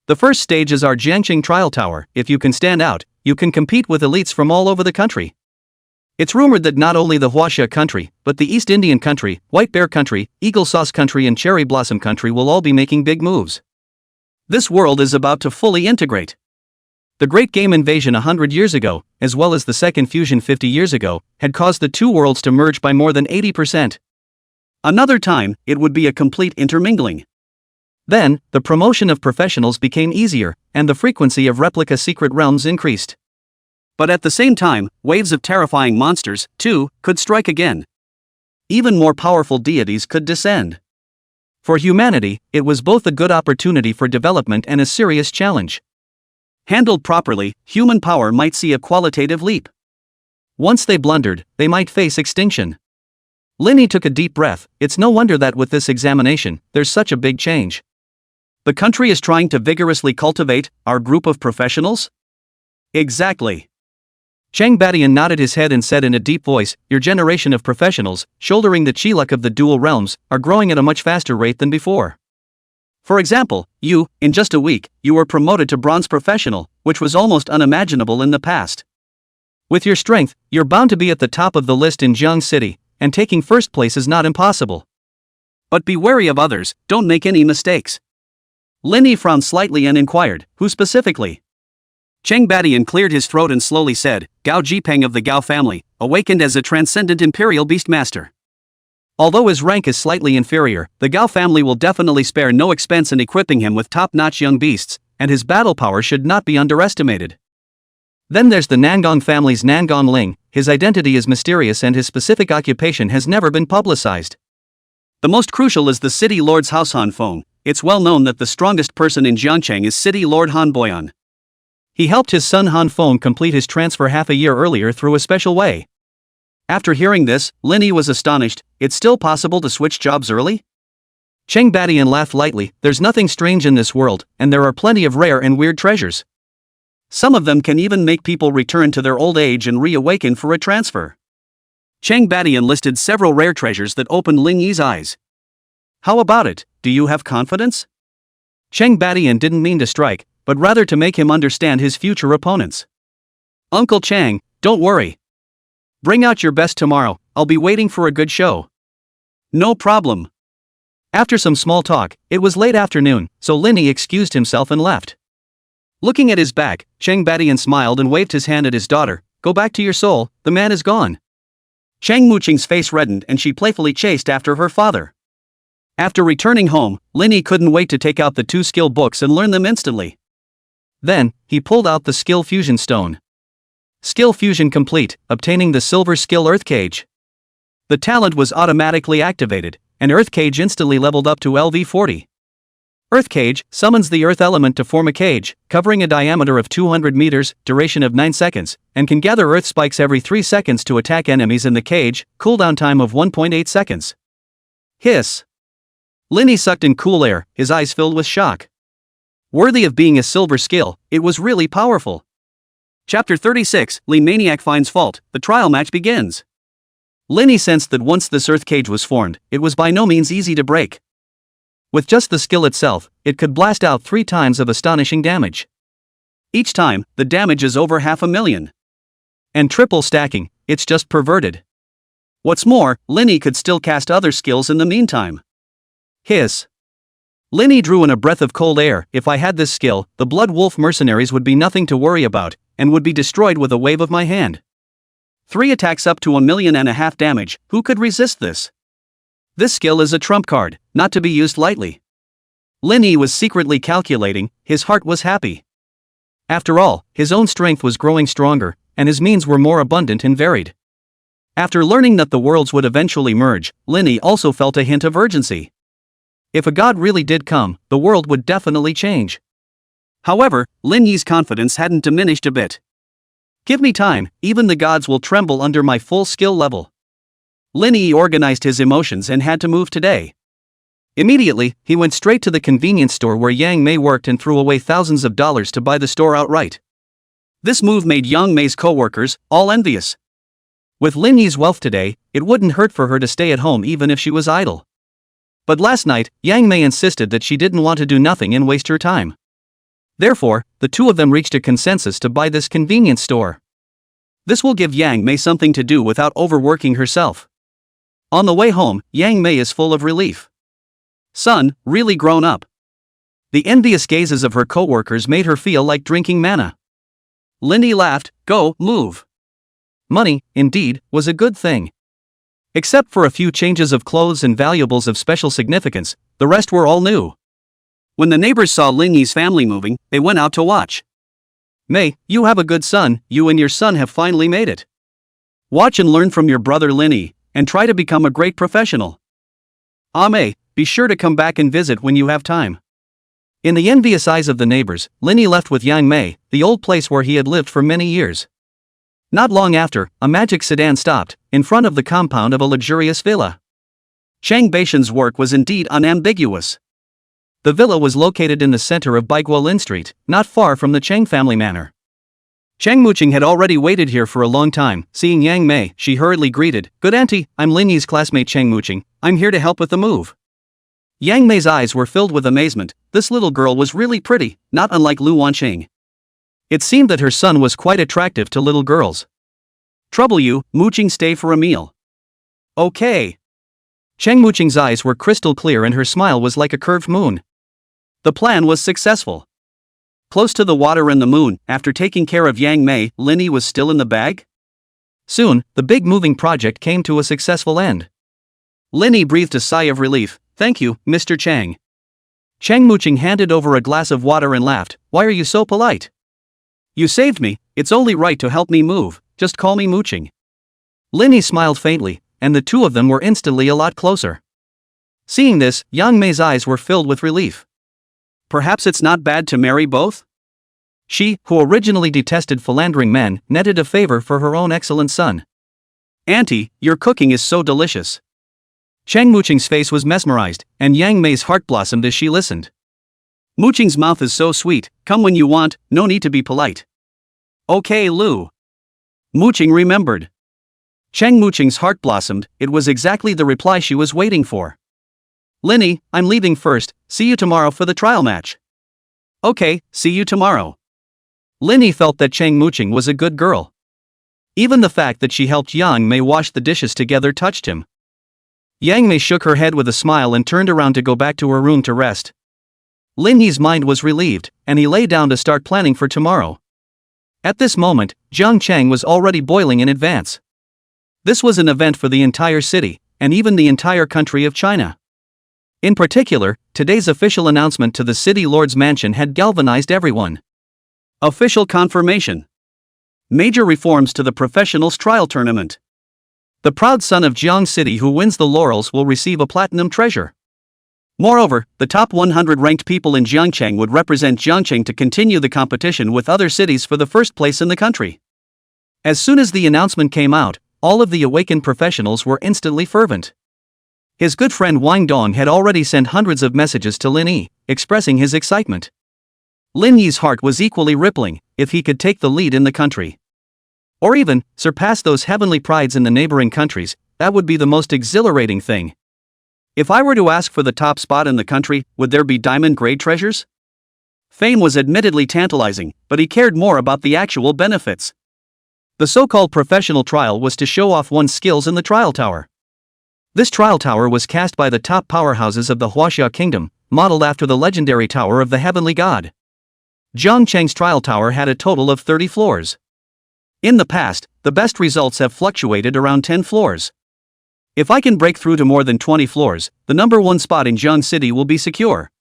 [SPEAKER 1] The first stage is our Jiangqing trial tower. If you can stand out, you can compete with elites from all over the country. It's rumored that not only the Huaxia country, but the East Indian country, White Bear country, Eagle Sauce country and Cherry Blossom country will all be making big moves. This world is about to fully integrate. The Great Game Invasion 100 years ago, as well as the Second Fusion 50 years ago, had caused the two worlds to merge by more than 80%. Another time, it would be a complete intermingling. Then, the promotion of professionals became easier, and the frequency of replica secret realms increased. But at the same time, waves of terrifying monsters, too, could strike again. Even more powerful deities could descend. For humanity, it was both a good opportunity for development and a serious challenge. Handled properly, human power might see a qualitative leap. Once they blundered, they might face extinction. Linny took a deep breath. It's no wonder that with this examination, there's such a big change. The country is trying to vigorously cultivate our group of professionals? Exactly. Chang Badian nodded his head and said in a deep voice, your generation of professionals, shouldering the Chiluk of the dual realms, are growing at a much faster rate than before. For example, you, in just a week, you were promoted to bronze professional, which was almost unimaginable in the past. With your strength, you're bound to be at the top of the list in Jiang City, and taking first place is not impossible. But be wary of others, don't make any mistakes. Linny frowned slightly and inquired, who specifically? Cheng Badian cleared his throat and slowly said, Gao Jiang of the Gao family, awakened as a transcendent imperial beastmaster. Although his rank is slightly inferior, the Gao family will definitely spare no expense in equipping him with top-notch young beasts, and his battle power should not be underestimated. Then there's the Nangong family's Nangong Ling. His identity is mysterious and his specific occupation has never been publicized. The most crucial is the city lord's house Han Feng. It's well known that the strongest person in Jiangcheng is city lord Han Boyan. He helped his son Han Feng complete his transfer half a year earlier through a special way. After hearing this, Linny was astonished. It's still possible to switch jobs early? Cheng Badian laughed lightly. There's nothing strange in this world, and there are plenty of rare and weird treasures. Some of them can even make people return to their old age and reawaken for a transfer. Cheng Badian listed several rare treasures that opened Ling Yi's eyes. How about it? Do you have confidence? Cheng Badian didn't mean to strike, but rather to make him understand his future opponents. Uncle Chang, don't worry. Bring out your best tomorrow, I'll be waiting for a good show. No problem. After some small talk, it was late afternoon, so Linny excused himself and left. Looking at his back, Cheng Badian smiled and waved his hand at his daughter. Go back to your soul, the man is gone. Cheng Muqing's face reddened and she playfully chased after her father. After returning home, Linny couldn't wait to take out the 2 skill books and learn them instantly. Then, he pulled out the skill fusion stone. Skill fusion complete, obtaining the silver skill earth cage. The talent was automatically activated, and earth cage instantly leveled up to LV40. Earth cage summons the earth element to form a cage, covering a diameter of 200 meters, duration of 9 seconds, and can gather earth spikes every 3 seconds to attack enemies in the cage, cooldown time of 1.8 seconds. Hiss. Linny sucked in cool air, his eyes filled with shock. Worthy of being a silver skill, it was really powerful. Chapter 36, Li Maniac finds fault, the trial match begins. Linny sensed that once this earth cage was formed, it was by no means easy to break. With just the skill itself, it could blast out 3 times of astonishing damage. Each time, the damage is over 500,000. And triple stacking, it's just perverted. What's more, Linny could still cast other skills in the meantime. Hiss. Linny drew in a breath of cold air. If I had this skill, the Blood Wolf mercenaries would be nothing to worry about, and would be destroyed with a wave of my hand. 3 attacks up to 1.5 million damage, who could resist this? This skill is a trump card, not to be used lightly. Linny was secretly calculating, his heart was happy. After all, his own strength was growing stronger, and his means were more abundant and varied. After learning that the worlds would eventually merge, Linny also felt a hint of urgency. If a god really did come, the world would definitely change. However, Lin Yi's confidence hadn't diminished a bit. Give me time, even the gods will tremble under my full skill level. Lin Yi organized his emotions and had to move today. Immediately, he went straight to the convenience store where Yang Mei worked and threw away thousands of dollars to buy the store outright. This move made Yang Mei's co-workers all envious. With Lin Yi's wealth today, it wouldn't hurt for her to stay at home even if she was idle. But last night, Yang Mei insisted that she didn't want to do nothing and waste her time. Therefore, the two of them reached a consensus to buy this convenience store. This will give Yang Mei something to do without overworking herself. On the way home, Yang Mei is full of relief. Son, really grown up. The envious gazes of her co-workers made her feel like drinking manna. Lin Yi laughed. Go, move. Money, indeed, was a good thing. Except for a few changes of clothes and valuables of special significance, the rest were all new. When the neighbors saw Lin Yi's family moving, they went out to watch. Mei, you have a good son, you and your son have finally made it. Watch and learn from your brother Lin Yi, and try to become a great professional. Mei, be sure to come back and visit when you have time. In the envious eyes of the neighbors, Lin Yi left with Yang Mei, the old place where he had lived for many years. Not long after, a magic sedan stopped, in front of the compound of a luxurious villa. Chang Baishan's work was indeed unambiguous. The villa was located in the center of Baiguolin Street, not far from the Chang family manor. Chang Muqing had already waited here for a long time. Seeing Yang Mei, she hurriedly greeted, "Good auntie, I'm Lin Yi's classmate Chang Muqing, I'm here to help with the move." Yang Mei's eyes were filled with amazement. This little girl was really pretty, not unlike Lu Wanqing. It seemed that her son was quite attractive to little girls. Trouble you, Muqing, stay for a meal. Okay. Chang Muqing's eyes were crystal clear and her smile was like a curved moon. The plan was successful. Close to the water and the moon, after taking care of Yang Mei, Lin Yi was still in the bag? Soon, the big moving project came to a successful end. Lin Yi breathed a sigh of relief. Thank you, Mr. Chang. Chang Muqing handed over a glass of water and laughed. Why are you so polite? You saved me, it's only right to help me move, just call me Muqing. Lin Yi smiled faintly, and the two of them were instantly a lot closer. Seeing this, Yang Mei's eyes were filled with relief. Perhaps it's not bad to marry both? She, who originally detested philandering men, netted a favor for her own excellent son. Auntie, your cooking is so delicious. Chang Muqing's face was mesmerized, and Yang Mei's heart blossomed as she listened. Muqing's mouth is so sweet, come when you want, no need to be polite. Okay, Lu. Muqing remembered. Chang Muqing's heart blossomed, it was exactly the reply she was waiting for. Lin Yi, I'm leaving first, see you tomorrow for the trial match. Okay, see you tomorrow. Lin Yi felt that Chang Muqing was a good girl. Even the fact that she helped Yang Mei wash the dishes together touched him. Yang Mei shook her head with a smile and turned around to go back to her room to rest. Lin Yi's mind was relieved, and he lay down to start planning for tomorrow. At this moment, Jiang Chang was already boiling in advance. This was an event for the entire city, and even the entire country of China. In particular, today's official announcement to the city lord's mansion had galvanized everyone. Official confirmation. Major reforms to the professionals trial tournament. The proud son of Jiang City who wins the laurels will receive a platinum treasure. Moreover, the top 100 ranked people in Jiangcheng would represent Jiangcheng to continue the competition with other cities for the first place in the country. As soon as the announcement came out, all of the awakened professionals were instantly fervent. His good friend Wang Dong had already sent hundreds of messages to Lin Yi, expressing his excitement. Lin Yi's heart was equally rippling, if he could take the lead in the country. Or even, surpass those heavenly prides in the neighboring countries, that would be the most exhilarating thing. If I were to ask for the top spot in the country, would there be diamond-grade treasures? Fame was admittedly tantalizing, but he cared more about the actual benefits. The so-called professional trial was to show off one's skills in the trial tower. This trial tower was cast by the top powerhouses of the Huaxia kingdom, modeled after the legendary tower of the heavenly god. Jiang Cheng's trial tower had a total of 30 floors. In the past, the best results have fluctuated around 10 floors. If I can break through to more than 20 floors, the number one spot in Jiang City will be secure.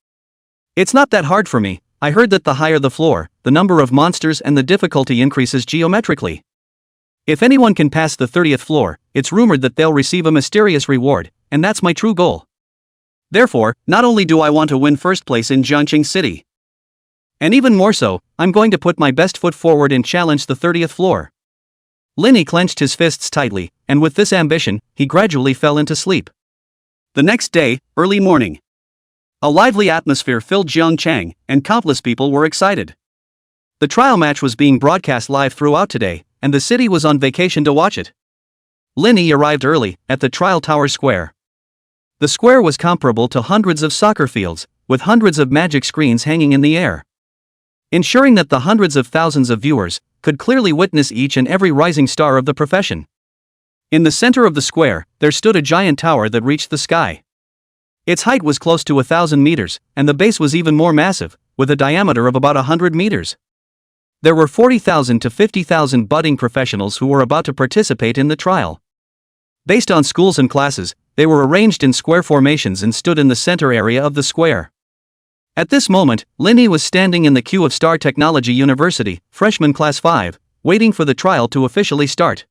[SPEAKER 1] It's not that hard for me. I heard that the higher the floor, the number of monsters and the difficulty increases geometrically. If anyone can pass the 30th floor, it's rumored that they'll receive a mysterious reward, and that's my true goal. Therefore, not only do I want to win first place in Jiangcheng City, and even more so, I'm going to put my best foot forward and challenge the 30th floor. Lin Yi clenched his fists tightly, and with this ambition, he gradually fell into sleep. The next day, early morning. A lively atmosphere filled Jiangchang, and countless people were excited. The trial match was being broadcast live throughout today, and the city was on vacation to watch it. Linny arrived early, at the trial tower square. The square was comparable to hundreds of soccer fields, with hundreds of magic screens hanging in the air, ensuring that the hundreds of thousands of viewers could clearly witness each and every rising star of the profession. In the center of the square, there stood a giant tower that reached the sky. Its height was close to 1,000 meters, and the base was even more massive, with a diameter of about 100 meters. There were 40,000 to 50,000 budding professionals who were about to participate in the trial. Based on schools and classes, they were arranged in square formations and stood in the center area of the square. At this moment, Linny was standing in the queue of Star Technology University, freshman class 5, waiting for the trial to officially start.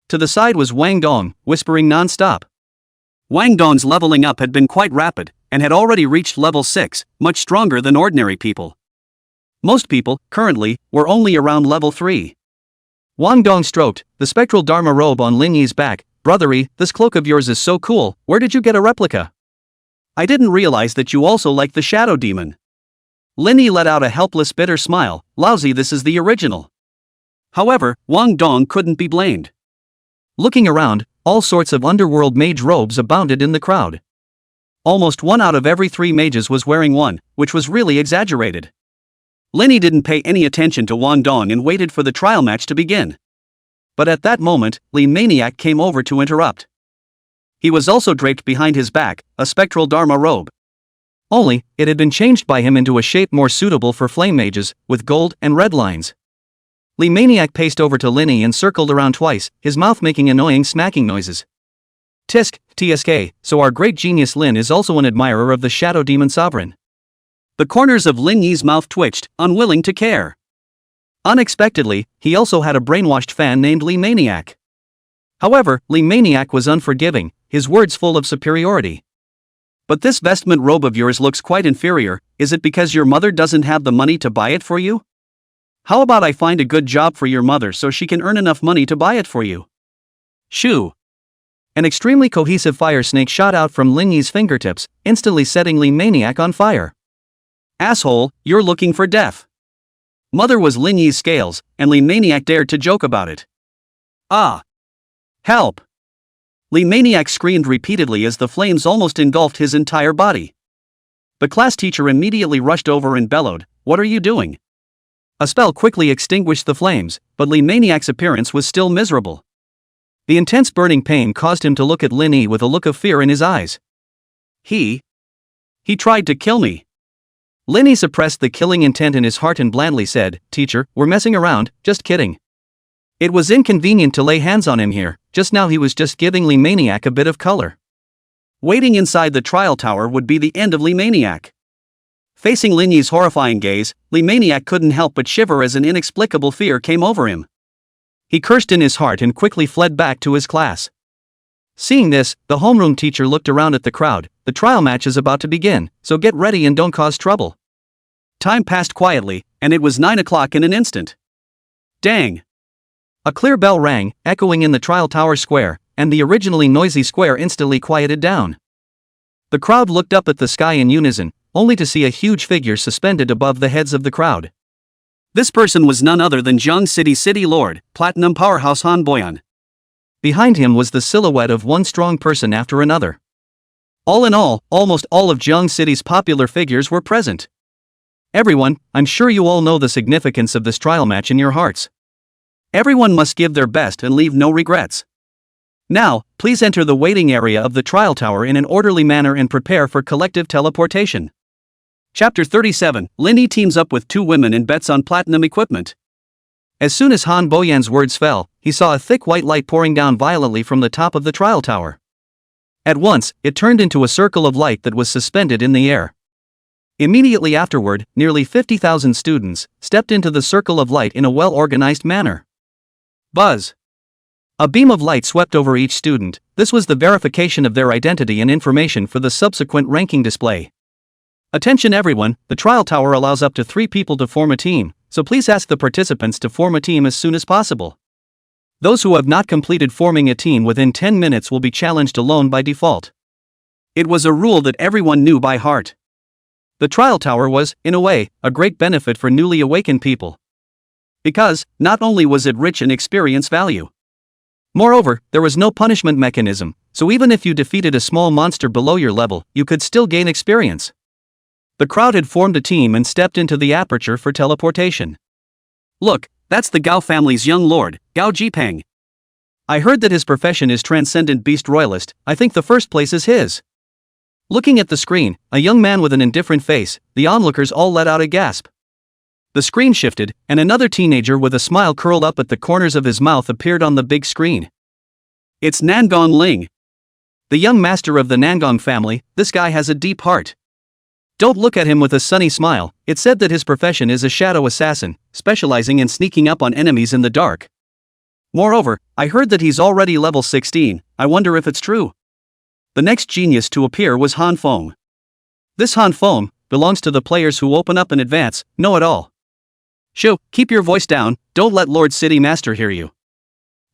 [SPEAKER 1] To the side was Wang Dong, whispering non-stop. Wang Dong's leveling up had been quite rapid, and had already reached level 6, much stronger than ordinary people. Most people, currently, were only around level 3. Wang Dong stroked the spectral Dharma robe on Linyi's back. "Brothery, this cloak of yours is so cool, where did you get a replica? I didn't realize that you also like the shadow demon." Linny let out a helpless bitter smile. "Lousy, this is the original." However, Wang Dong couldn't be blamed. Looking around, all sorts of underworld mage robes abounded in the crowd. Almost 1 out of every 3 mages was wearing one, which was really exaggerated. Linny didn't pay any attention to Wang Dong and waited for the trial match to begin. But at that moment, Li Maniac came over to interrupt. He was also draped behind his back, a spectral Dharma robe. Only, it had been changed by him into a shape more suitable for flame mages, with gold and red lines. Li Maniac paced over to Linny and circled around twice, his mouth making annoying smacking noises. "Tisk, TSK, so our great genius Lin is also an admirer of the Shadow Demon Sovereign." The corners of Lin Yi's mouth twitched, unwilling to care. Unexpectedly, he also had a brainwashed fan named Li Maniac. However, Li Maniac was unforgiving, his words full of superiority. "But this vestment robe of yours looks quite inferior. Is it because your mother doesn't have the money to buy it for you? How about I find a good job for your mother so she can earn enough money to buy it for you?" Shoo! An extremely cohesive fire snake shot out from Lin Yi's fingertips, instantly setting Li Maniac on fire. "Asshole, you're looking for death." Mother was Lin Yi's scales, and Li Maniac dared to joke about it. "Ah! Help!" Li Maniac screamed repeatedly as the flames almost engulfed his entire body. The class teacher immediately rushed over and bellowed, "What are you doing?" A spell quickly extinguished the flames, but Li Maniac's appearance was still miserable. The intense burning pain caused him to look at Lin Yi with a look of fear in his eyes. He tried to kill me." Lin Yi suppressed the killing intent in his heart and blandly said, "Teacher, we're messing around, just kidding. It was inconvenient to lay hands on him here, just now he was just giving Li Maniac a bit of color." Waiting inside the trial tower would be the end of Li Maniac. Facing Lin Yi's horrifying gaze, Li Maniac couldn't help but shiver as an inexplicable fear came over him. He cursed in his heart and quickly fled back to his class. Seeing this, the homeroom teacher looked around at the crowd. "The trial match is about to begin, so get ready and don't cause trouble." Time passed quietly, and it was 9 o'clock in an instant. Dang! A clear bell rang, echoing in the trial tower square, and the originally noisy square instantly quieted down. The crowd looked up at the sky in unison, only to see a huge figure suspended above the heads of the crowd. This person was none other than Jiang City Lord, Platinum Powerhouse Han Boyan. Behind him was the silhouette of one strong person after another. All in all, almost all of Jiang City's popular figures were present. Everyone, I'm sure you all know the significance of this trial match in your hearts. Everyone must give their best and leave no regrets. Now, please enter the waiting area of the trial tower in an orderly manner and prepare for collective teleportation. Chapter 37, Lin Yi teams up with 2 women and bets on platinum equipment. As soon as Han Boyan's words fell, he saw a thick white light pouring down violently from the top of the trial tower. At once, it turned into a circle of light that was suspended in the air. Immediately afterward, nearly 50,000 students stepped into the circle of light in a well-organized manner. Buzz! A beam of light swept over each student. This was the verification of their identity and information for the subsequent ranking display. Attention everyone, the trial tower allows up to 3 people to form a team, so please ask the participants to form a team as soon as possible. Those who have not completed forming a team within 10 minutes will be challenged alone by default. It was a rule that everyone knew by heart. The trial tower was, in a way, a great benefit for newly awakened people. Because, not only was it rich in experience value. Moreover, there was no punishment mechanism, so even if you defeated a small monster below your level, you could still gain experience. The crowd had formed a team and stepped into the aperture for teleportation. Look, that's the Gao family's young lord, Gao Jiang. I heard that his profession is Transcendent Beast Royalist. I think the first place is his. Looking at the screen, a young man with an indifferent face, the onlookers all let out a gasp. The screen shifted, and another teenager with a smile curled up at the corners of his mouth appeared on the big screen. It's Nangong Ling. The young master of the Nangong family. This guy has a deep heart. Don't look at him with a sunny smile. It's said that his profession is a shadow assassin, specializing in sneaking up on enemies in the dark. Moreover, I heard that he's already level 16, I wonder if it's true. The next genius to appear was Han Feng. This Han Feng belongs to the players who open up in advance, know it all. Shoo, keep your voice down, don't let Lord City Master hear you.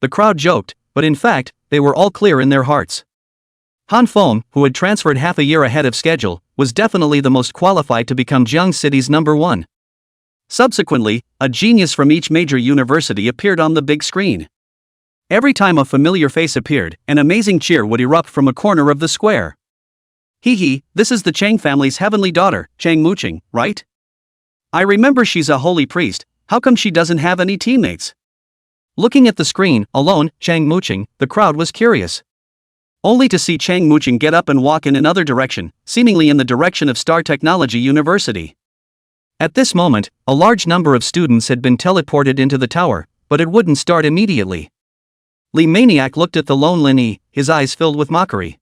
[SPEAKER 1] The crowd joked, but in fact, they were all clear in their hearts. Han Feng, who had transferred half a year ahead of schedule, was definitely the most qualified to become Jiang City's #1. Subsequently, a genius from each major university appeared on the big screen. Every time a familiar face appeared, an amazing cheer would erupt from a corner of the square. Hee, this is the Chang family's heavenly daughter, Chang Muqing, right? I remember she's a holy priest, how come she doesn't have any teammates? Looking at the screen, alone, Chang Muqing, the crowd was curious. Only to see Chang Muqing get up and walk in another direction, seemingly in the direction of Star Technology University. At this moment, a large number of students had been teleported into the tower, but it wouldn't start immediately. Li Maniac looked at the lone Lin Yi, his eyes filled with mockery.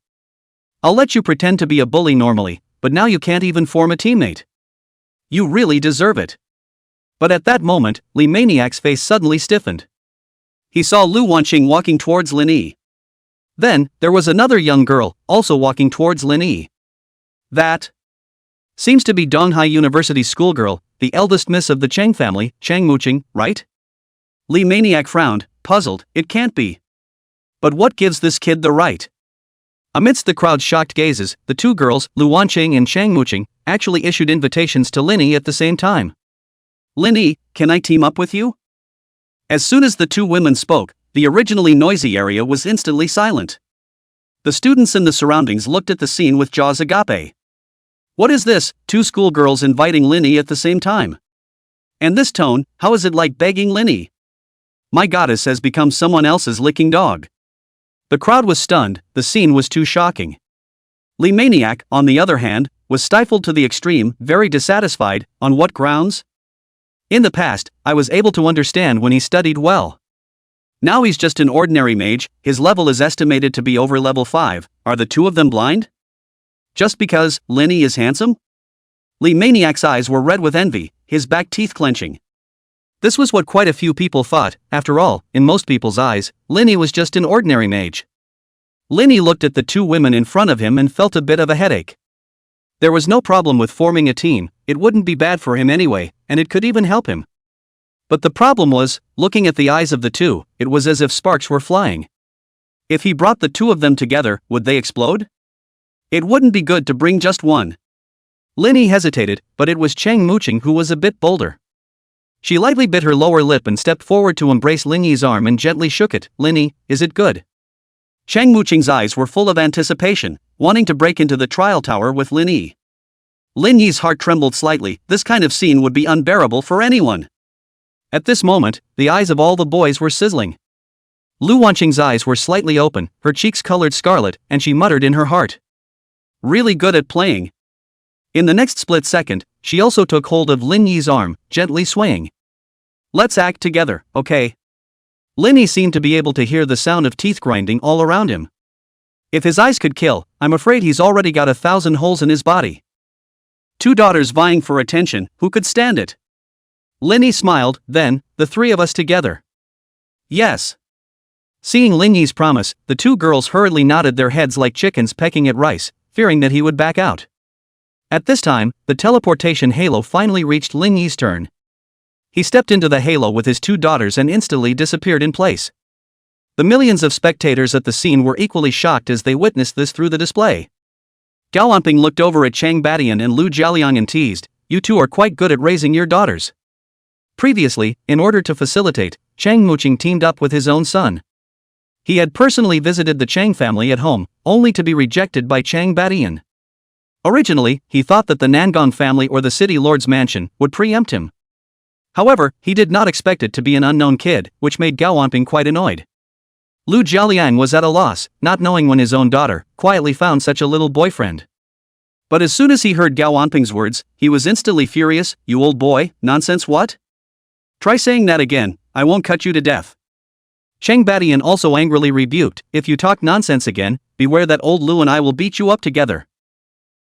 [SPEAKER 1] I'll let you pretend to be a bully normally, but now you can't even form a teammate. You really deserve it. But at that moment, Li Maniac's face suddenly stiffened. He saw Lu Wanqing walking towards Lin Yi. Then, there was another young girl, also walking towards Lin Yi. That seems to be Donghai University's schoolgirl, the eldest miss of the Chang family, Chang Muqing, right? Li Maniac frowned, puzzled, it can't be. But what gives this kid the right? Amidst the crowd's shocked gazes, the two girls, Lu Wanqing and Chang Muqing, actually issued invitations to Lin Yi at the same time. Lin Yi, can I team up with you? As soon as the two women spoke, the originally noisy area was instantly silent. The students in the surroundings looked at the scene with jaws agape. What is this, two schoolgirls inviting Lin Yi at the same time? And this tone, how is it like begging Lin Yi? My goddess has become someone else's licking dog. The crowd was stunned, the scene was too shocking. Li Maniac, on the other hand, was stifled to the extreme, very dissatisfied. On what grounds? In the past, I was able to understand when he studied well. Now he's just an ordinary mage, his level is estimated to be over level 5, are the two of them blind? Just because Lin Yi is handsome? Li Maniac's eyes were red with envy, his back teeth clenching. This was what quite a few people thought. After all, in most people's eyes, Lin Yi was just an ordinary mage. Lin Yi looked at the two women in front of him and felt a bit of a headache. There was no problem with forming a team, it wouldn't be bad for him anyway, and it could even help him. But the problem was, looking at the eyes of the two, it was as if sparks were flying. If he brought the two of them together, would they explode? It wouldn't be good to bring just one. Lin Yi hesitated, but it was Chang Muqing who was a bit bolder. She lightly bit her lower lip and stepped forward to embrace Lin Yi's arm and gently shook it. Lin Yi, is it good? Chang Muqing's eyes were full of anticipation, wanting to break into the trial tower with Lin Yi. Lin Yi's heart trembled slightly, this kind of scene would be unbearable for anyone. At this moment, the eyes of all the boys were sizzling. Lu Wanqing's eyes were slightly open, her cheeks colored scarlet, and she muttered in her heart. Really good at playing. In the next split second, she also took hold of Lin Yi's arm, gently swaying. Let's act together, okay? Lin Yi seemed to be able to hear the sound of teeth grinding all around him. If his eyes could kill, I'm afraid he's already got 1,000 holes in his body. Two daughters vying for attention, who could stand it? Lin Yi smiled, then, the three of us together. Yes. Seeing Lin Yi's promise, the two girls hurriedly nodded their heads like chickens pecking at rice, fearing that he would back out. At this time, the teleportation halo finally reached Lin Yi's turn. He stepped into the halo with his two daughters and instantly disappeared in place. The millions of spectators at the scene were equally shocked as they witnessed this through the display. Gao Anping looked over at Chang Badian and Lu Jialiang and teased, "You two are quite good at raising your daughters." Previously, in order to facilitate, Chang Muqing teamed up with his own son. He had personally visited the Chang family at home, only to be rejected by Chang Badian. Originally, he thought that the Nangong family or the city lord's mansion would preempt him. However, he did not expect it to be an unknown kid, which made Gao Anping quite annoyed. Lu Jialiang was at a loss, not knowing when his own daughter quietly found such a little boyfriend. But as soon as he heard Gao Anping's words, he was instantly furious. "You old boy, nonsense what? Try saying that again, I won't cut you to death." Chang Badian also angrily rebuked, "If you talk nonsense again, beware that old Lu and I will beat you up together."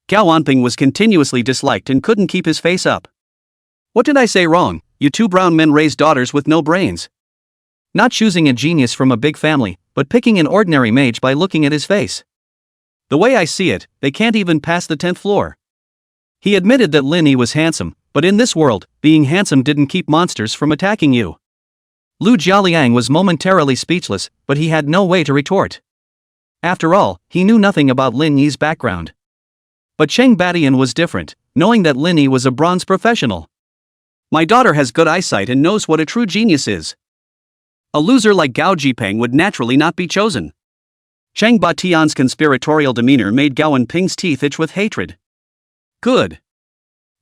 [SPEAKER 1] Gao Anping was continuously disliked and couldn't keep his face up. "What did I say wrong? You two brown men raise daughters with no brains. Not choosing a genius from a big family, but picking an ordinary mage by looking at his face. The way I see it, they can't even pass the 10th floor." He admitted that Lin Yi was handsome, but in this world, being handsome didn't keep monsters from attacking you. Lu Jialiang was momentarily speechless, but he had no way to retort. After all, he knew nothing about Lin Yi's background. But Chang Badian was different, knowing that Lin Yi was a bronze professional. "My daughter has good eyesight and knows what a true genius is. A loser like Gao Jipeng would naturally not be chosen." Chang Batian's conspiratorial demeanor made Gao Anping's teeth itch with hatred. "Good.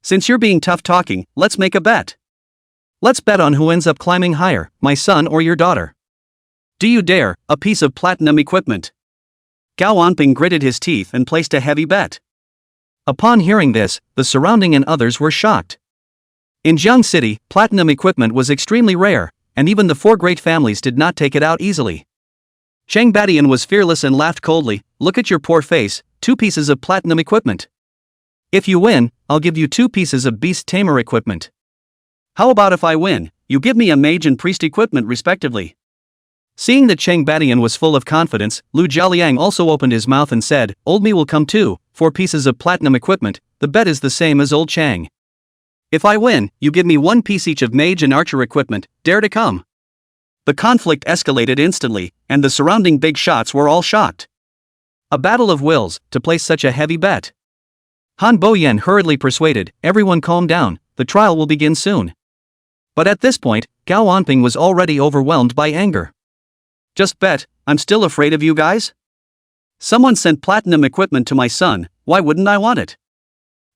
[SPEAKER 1] Since you're being tough talking, let's make a bet. Let's bet on who ends up climbing higher, my son or your daughter. Do you dare? A piece of platinum equipment." Gao Anping gritted his teeth and placed a heavy bet. Upon hearing this, the surrounding and others were shocked. In Jiang City, platinum equipment was extremely rare, and even the four great families did not take it out easily. Chang Badian was fearless and laughed coldly, "Look at your poor face, 2 pieces of platinum equipment. If you win, I'll give you 2 pieces of beast tamer equipment. How about if I win, you give me a mage and priest equipment respectively?" Seeing that Chang Badian was full of confidence, Lu Jialiang also opened his mouth and said, "Old me will come too, 4 pieces of platinum equipment, the bet is the same as old Chang. If I win, you give me 1 piece each of mage and archer equipment, dare to come." The conflict escalated instantly, and the surrounding big shots were all shocked. A battle of wills, to place such a heavy bet. Han Boyan hurriedly persuaded, "Everyone calm down, the trial will begin soon." But at this point, Gao Anping was already overwhelmed by anger. "Just bet, I'm still afraid of you guys? Someone sent platinum equipment to my son, why wouldn't I want it?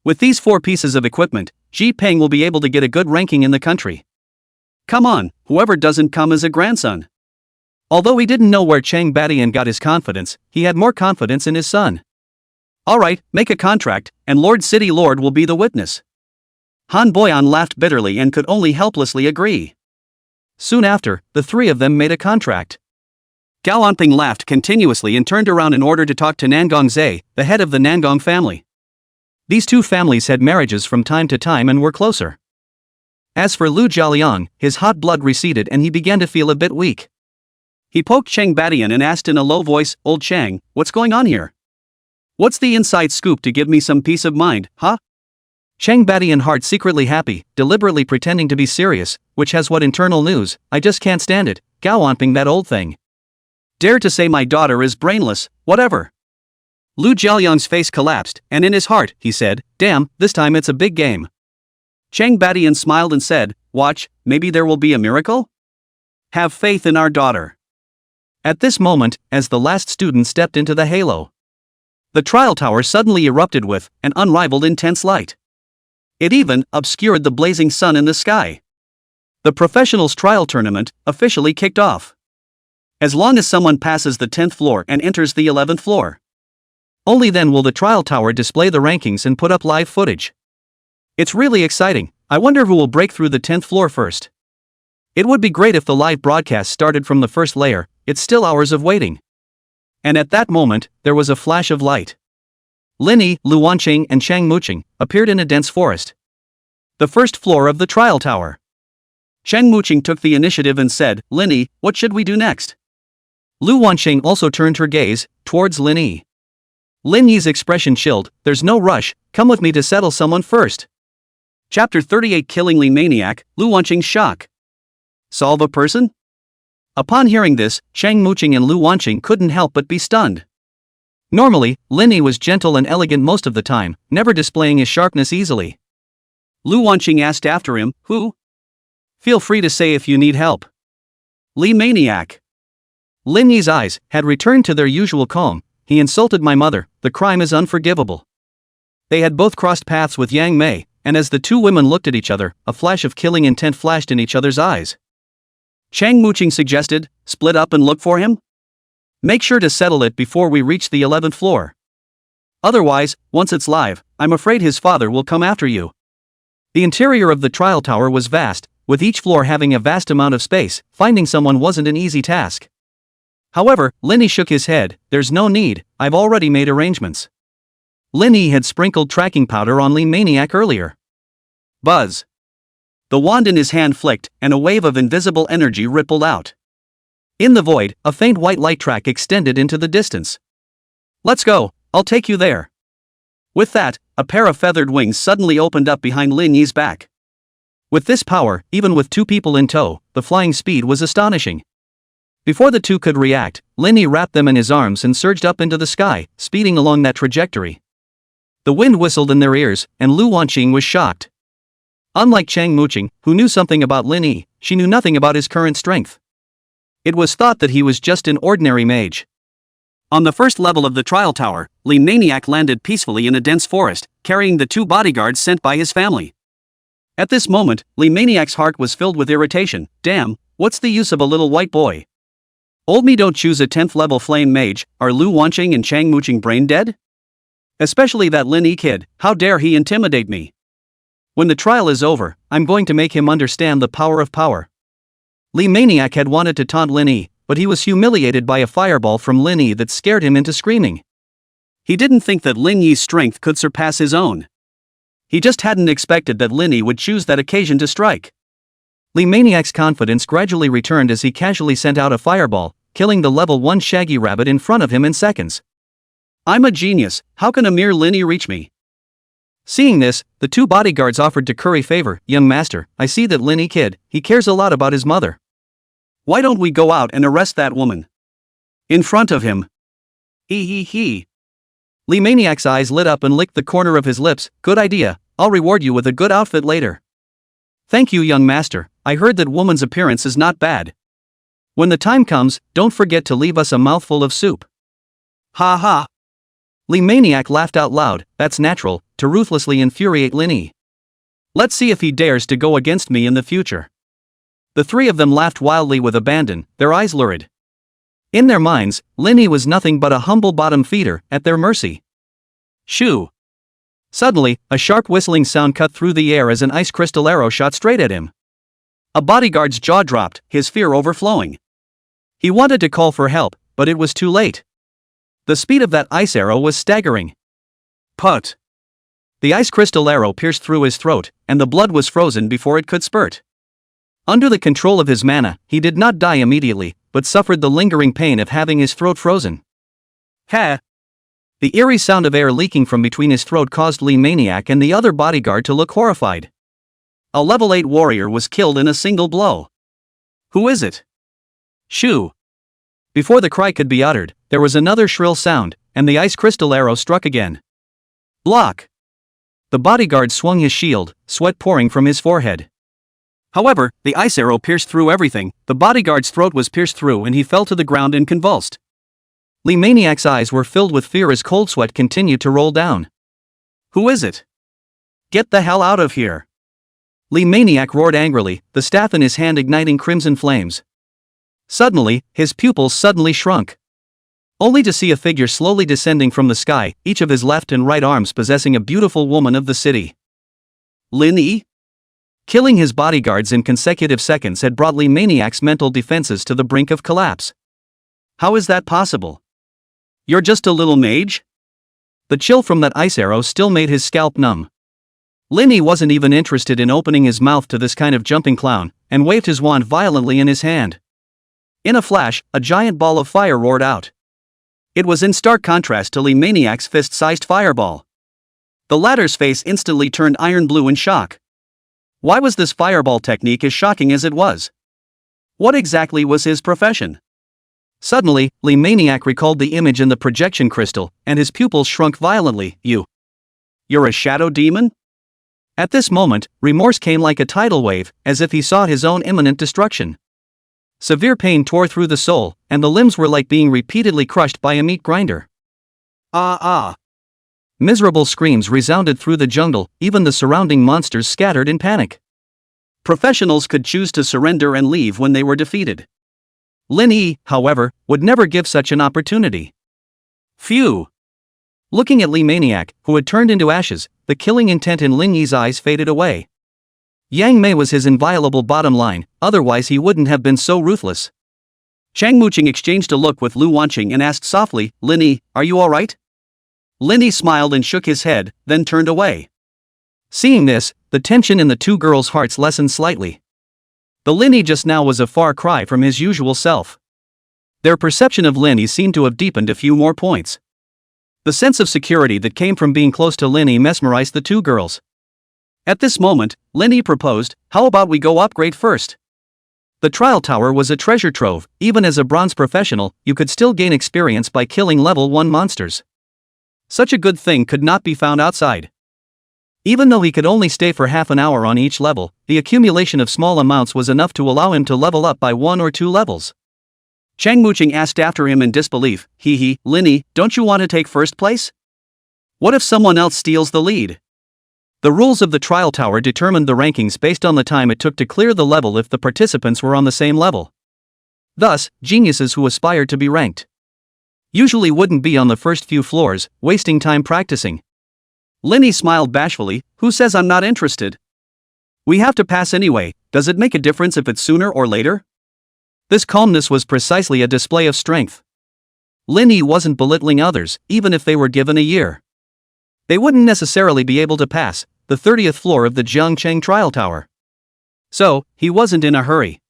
[SPEAKER 1] With these 4 pieces of equipment, Ji Peng will be able to get a good ranking in the country. Come on, whoever doesn't come is a grandson." Although he didn't know where Chang Badian got his confidence, he had more confidence in his son. "Alright, make a contract, and Lord City Lord will be the witness." Han Boyan laughed bitterly and could only helplessly agree. Soon after, the 3 of them made a contract. Gao Anping laughed continuously and turned around in order to talk to Nangong Zhe, the head of the Nangong family. These 2 families had marriages from time to time and were closer. As for Lu Jialiang, his hot blood receded and he began to feel a bit weak. He poked Chang Badian and asked in a low voice, "Old Chang, what's going on here? What's the inside scoop to give me some peace of mind, huh?" Chang Badian, heart secretly happy, deliberately pretending to be serious, which has what internal news, "I just can't stand it, Gao Anping, that old thing. Dare to say my daughter is brainless, whatever." Lu Jialiang's face collapsed, and in his heart, he said, "Damn, this time it's a big game." Chang Badian smiled and said, "Watch, maybe there will be a miracle? Have faith in our daughter." At this moment, as the last student stepped into the halo, the trial tower suddenly erupted with an unrivaled intense light. It even obscured the blazing sun in the sky. The professionals' trial tournament officially kicked off. As long as someone passes the 10th floor and enters the 11th floor, only then will the trial tower display the rankings and put up live footage. It's really exciting. I wonder who will break through the 10th floor first. It would be great if the live broadcast started from the first layer, it's still hours of waiting. And at that moment, there was a flash of light. Lin Yi, Lu Wanqing and Chang Muqing appeared in a dense forest. The first floor of the trial tower. Chang Muqing took the initiative and said, "Lin Yi, what should we do next?" Lu Wanqing also turned her gaze towards Lin Yi. Lin Yi's expression chilled, "There's no rush, come with me to settle someone first." Chapter 38, Killingly Maniac, Lu Wanqing's shock. Solve a person? Upon hearing this, Chang Muqing and Lu Wanqing couldn't help but be stunned. Normally, Linny was gentle and elegant most of the time, never displaying his sharpness easily. Lu Wanqing asked after him, "Who?" "Feel free to say if you need help." "Li Maniac." Lin Yi's eyes had returned to their usual calm. "He insulted my mother, the crime is unforgivable." They had both crossed paths with Yang Mei, and as the two women looked at each other, a flash of killing intent flashed in each other's eyes. Chang Muqing suggested, "Split up and look for him? Make sure to settle it before we reach the 11th floor. Otherwise, once it's live, I'm afraid his father will come after you." The interior of the trial tower was vast, with each floor having a vast amount of space. Finding someone wasn't an easy task. However, Linny shook his head. "There's no need, I've already made arrangements." Linny had sprinkled tracking powder on Li Maniac earlier. Buzz. The wand in his hand flicked, and a wave of invisible energy rippled out. In the void, a faint white light track extended into the distance. "Let's go, I'll take you there." With that, a pair of feathered wings suddenly opened up behind Lin Yi's back. With this power, even with two people in tow, the flying speed was astonishing. Before the two could react, Lin Yi wrapped them in his arms and surged up into the sky, speeding along that trajectory. The wind whistled in their ears, and Lu Wanqing was shocked. Unlike Chang Muqing, who knew something about Lin Yi, she knew nothing about his current strength. It was thought that he was just an ordinary mage. On the first level of the trial tower, Li Maniac landed peacefully in a dense forest, carrying the two bodyguards sent by his family. At this moment, Li Maniac's heart was filled with irritation. Damn, what's the use of a little white boy? Old me don't choose a 10th level flame mage. Are Lu Wanqing and Chang Muqing brain dead? Especially that Lin Yi kid, how dare he intimidate me? When the trial is over, I'm going to make him understand the power of power. Li Maniac had wanted to taunt Lin Yi, but he was humiliated by a fireball from Lin Yi that scared him into screaming. He didn't think that Lin Yi's strength could surpass his own. He just hadn't expected that Lin Yi would choose that occasion to strike. Li Maniac's confidence gradually returned as he casually sent out a fireball, killing the level 1 shaggy rabbit in front of him in seconds. I'm a genius, how can a mere Lin Yi reach me? Seeing this, the two bodyguards offered to curry favor. Young master, I see that Lin Yi kid, he cares a lot about his mother. Why don't we go out and arrest that woman? In front of him. He. Li Maniac's eyes lit up and licked the corner of his lips. Good idea, I'll reward you with a good outfit later. Thank you young master, I heard that woman's appearance is not bad. When the time comes, don't forget to leave us a mouthful of soup. Ha ha. Li Maniac laughed out loud. That's natural, to ruthlessly infuriate Lin Yi. Let's see if he dares to go against me in the future. The three of them laughed wildly with abandon, their eyes lurid. In their minds, Lin Yi was nothing but a humble bottom feeder, at their mercy. Shoo! Suddenly, a sharp whistling sound cut through the air as an ice crystal arrow shot straight at him. A bodyguard's jaw dropped, his fear overflowing. He wanted to call for help, but it was too late. The speed of that ice arrow was staggering. Put! The ice crystal arrow pierced through his throat, and the blood was frozen before it could spurt. Under the control of his mana, he did not die immediately, but suffered the lingering pain of having his throat frozen. Ha! The eerie sound of air leaking from between his throat caused Li Maniac and the other bodyguard to look horrified. A level 8 warrior was killed in a single blow. Who is it? Shoo! Before the cry could be uttered, there was another shrill sound, and the ice crystal arrow struck again. Block! The bodyguard swung his shield, sweat pouring from his forehead. However, the ice arrow pierced through everything, the bodyguard's throat was pierced through and he fell to the ground and convulsed. Li Maniac's eyes were filled with fear as cold sweat continued to roll down. Who is it? Get the hell out of here! Li Maniac roared angrily, the staff in his hand igniting crimson flames. Suddenly, his pupils suddenly shrunk. Only to see a figure slowly descending from the sky, each of his left and right arms possessing a beautiful woman of the city. Lin Yi? Killing his bodyguards in consecutive seconds had brought Li Maniac's mental defenses to the brink of collapse. How is that possible? You're just a little mage? The chill from that ice arrow still made his scalp numb. Lin Yi wasn't even interested in opening his mouth to this kind of jumping clown, and waved his wand violently in his hand. In a flash, a giant ball of fire roared out. It was in stark contrast to Li Maniac's fist-sized fireball. The latter's face instantly turned iron blue in shock. Why was this fireball technique as shocking as it was? What exactly was his profession? Suddenly, Li Maniac recalled the image in the projection crystal, and his pupils shrunk violently. You're a shadow demon? At this moment, remorse came like a tidal wave, as if he sought his own imminent destruction. Severe pain tore through the soul, and the limbs were like being repeatedly crushed by a meat grinder. Ah! Miserable screams resounded through the jungle, even the surrounding monsters scattered in panic. Professionals could choose to surrender and leave when they were defeated. Lin Yi, however, would never give such an opportunity. Phew! Looking at Li Maniac, who had turned into ashes, the killing intent in Lin Yi's eyes faded away. Yang Mei was his inviolable bottom line, otherwise he wouldn't have been so ruthless. Chang Muqing exchanged a look with Lu Wanqing and asked softly, Lin Yi, are you alright? Lin Yi smiled and shook his head, then turned away. Seeing this, the tension in the two girls' hearts lessened slightly. The Lin Yi just now was a far cry from his usual self. Their perception of Lin Yi seemed to have deepened a few more points. The sense of security that came from being close to Lin Yi mesmerized the two girls. At this moment, Lin Yi proposed, how about we go upgrade first? The trial tower was a treasure trove. Even as a bronze professional, you could still gain experience by killing level 1 monsters. Such a good thing could not be found outside. Even though he could only stay for half an hour on each level, the accumulation of small amounts was enough to allow him to level up by 1 or 2 levels. Chang Muqing asked after him in disbelief, Lin Yi, don't you want to take first place? What if someone else steals the lead? The rules of the trial tower determined the rankings based on the time it took to clear the level if the participants were on the same level. Thus, geniuses who aspired to be ranked usually wouldn't be on the first few floors, wasting time practicing. Lin Yi smiled bashfully, who says I'm not interested? We have to pass anyway, does it make a difference if it's sooner or later? This calmness was precisely a display of strength. Lin Yi wasn't belittling others, even if they were given a year. They wouldn't necessarily be able to pass the 30th floor of the Jiangcheng trial tower. So, he wasn't in a hurry.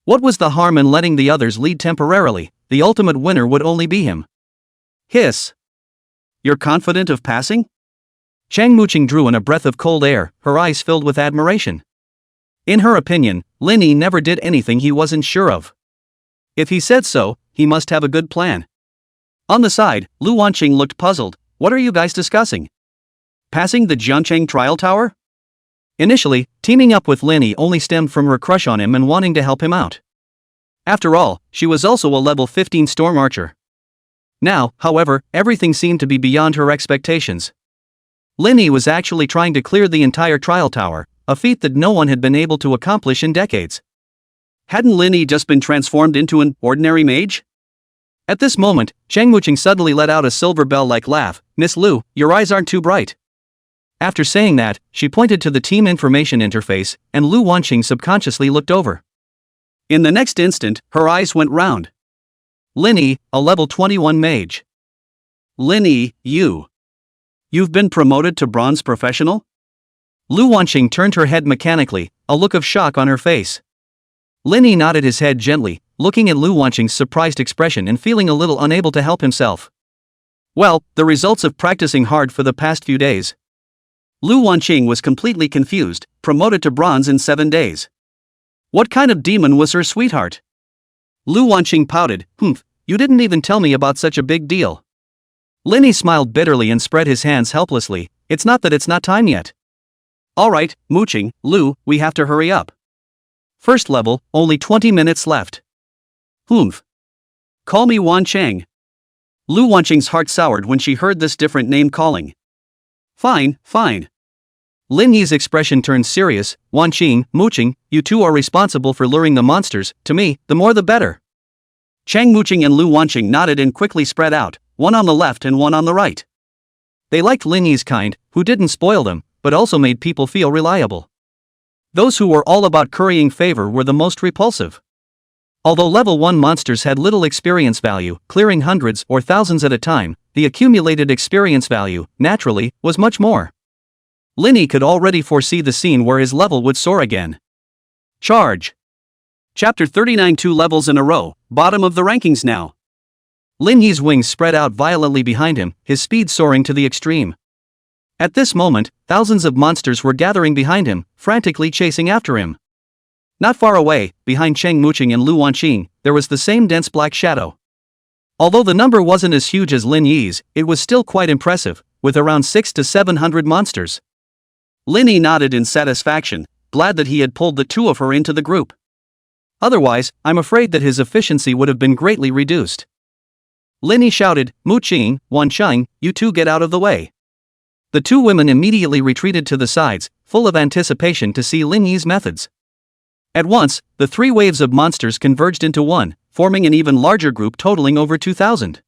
[SPEAKER 1] What was the harm in letting the others lead temporarily? The ultimate winner would only be him. Hiss. You're confident of passing? Chang Muqing drew in a breath of cold air, her eyes filled with admiration. In her opinion, Lin Yi never did anything he wasn't sure of. If he said so, he must have a good plan. On the side, Lu Wanqing looked puzzled. What are you guys discussing? Passing the Jiangcheng trial tower? Initially, teaming up with Lin Yi only stemmed from her crush on him and wanting to help him out. After all, she was also a level 15 storm archer. Now, however, everything seemed to be beyond her expectations. Lin Yi was actually trying to clear the entire trial tower, a feat that no one had been able to accomplish in decades. Hadn't Lin Yi just been transformed into an ordinary mage? At this moment, Chang Muqing suddenly let out a silver bell-like laugh. Miss Lu, your eyes aren't too bright. After saying that, she pointed to the team information interface, and Lu Wanqing subconsciously looked over. In the next instant, her eyes went round. Lin Yi, a level 21 mage. Lin Yi, you've been promoted to bronze professional? Lu Wanqing turned her head mechanically, a look of shock on her face. Lin Yi nodded his head gently, looking at Lu Wanqing's surprised expression and feeling a little unable to help himself. Well, the results of practicing hard for the past few days. Lu Wanqing was completely confused, promoted to bronze in 7 days. What kind of demon was her sweetheart? Lu Wanqing pouted, you didn't even tell me about such a big deal. Lin Yi smiled bitterly and spread his hands helplessly. It's not that it's not time yet. Alright, Muqing, Lu, we have to hurry up. First level, only 20 minutes left. Call me Wancheng. Lu Wanqing's heart soured when she heard this different name calling. Fine. Lin Yi's expression turned serious. Wanqing, Muqing, you two are responsible for luring the monsters. To me, the more the better. Chang Muqing and Lu Wanqing nodded and quickly spread out, one on the left and one on the right. They liked Lin Yi's kind, who didn't spoil them, but also made people feel reliable. Those who were all about currying favor were the most repulsive. Although level 1 monsters had little experience value, clearing hundreds or thousands at a time, the accumulated experience value, naturally, was much more. Lin Yi could already foresee the scene where his level would soar again. Charge! Chapter 39. 2 levels in a row, bottom of the rankings now. Lin Yi's wings spread out violently behind him, his speed soaring to the extreme. At this moment, thousands of monsters were gathering behind him, frantically chasing after him. Not far away, behind Cheng Muqing and Lu Wanqing, there was the same dense black shadow. Although the number wasn't as huge as Lin Yi's, it was still quite impressive, with around 600 to 700 monsters. Lin Yi nodded in satisfaction, glad that he had pulled the two of her into the group. Otherwise, I'm afraid that his efficiency would have been greatly reduced. Lin Yi shouted, Muqing, Wanqing, you two get out of the way. The two women immediately retreated to the sides, full of anticipation to see Lin Yi's methods. At once, the three waves of monsters converged into one, forming an even larger group totaling over 2,000.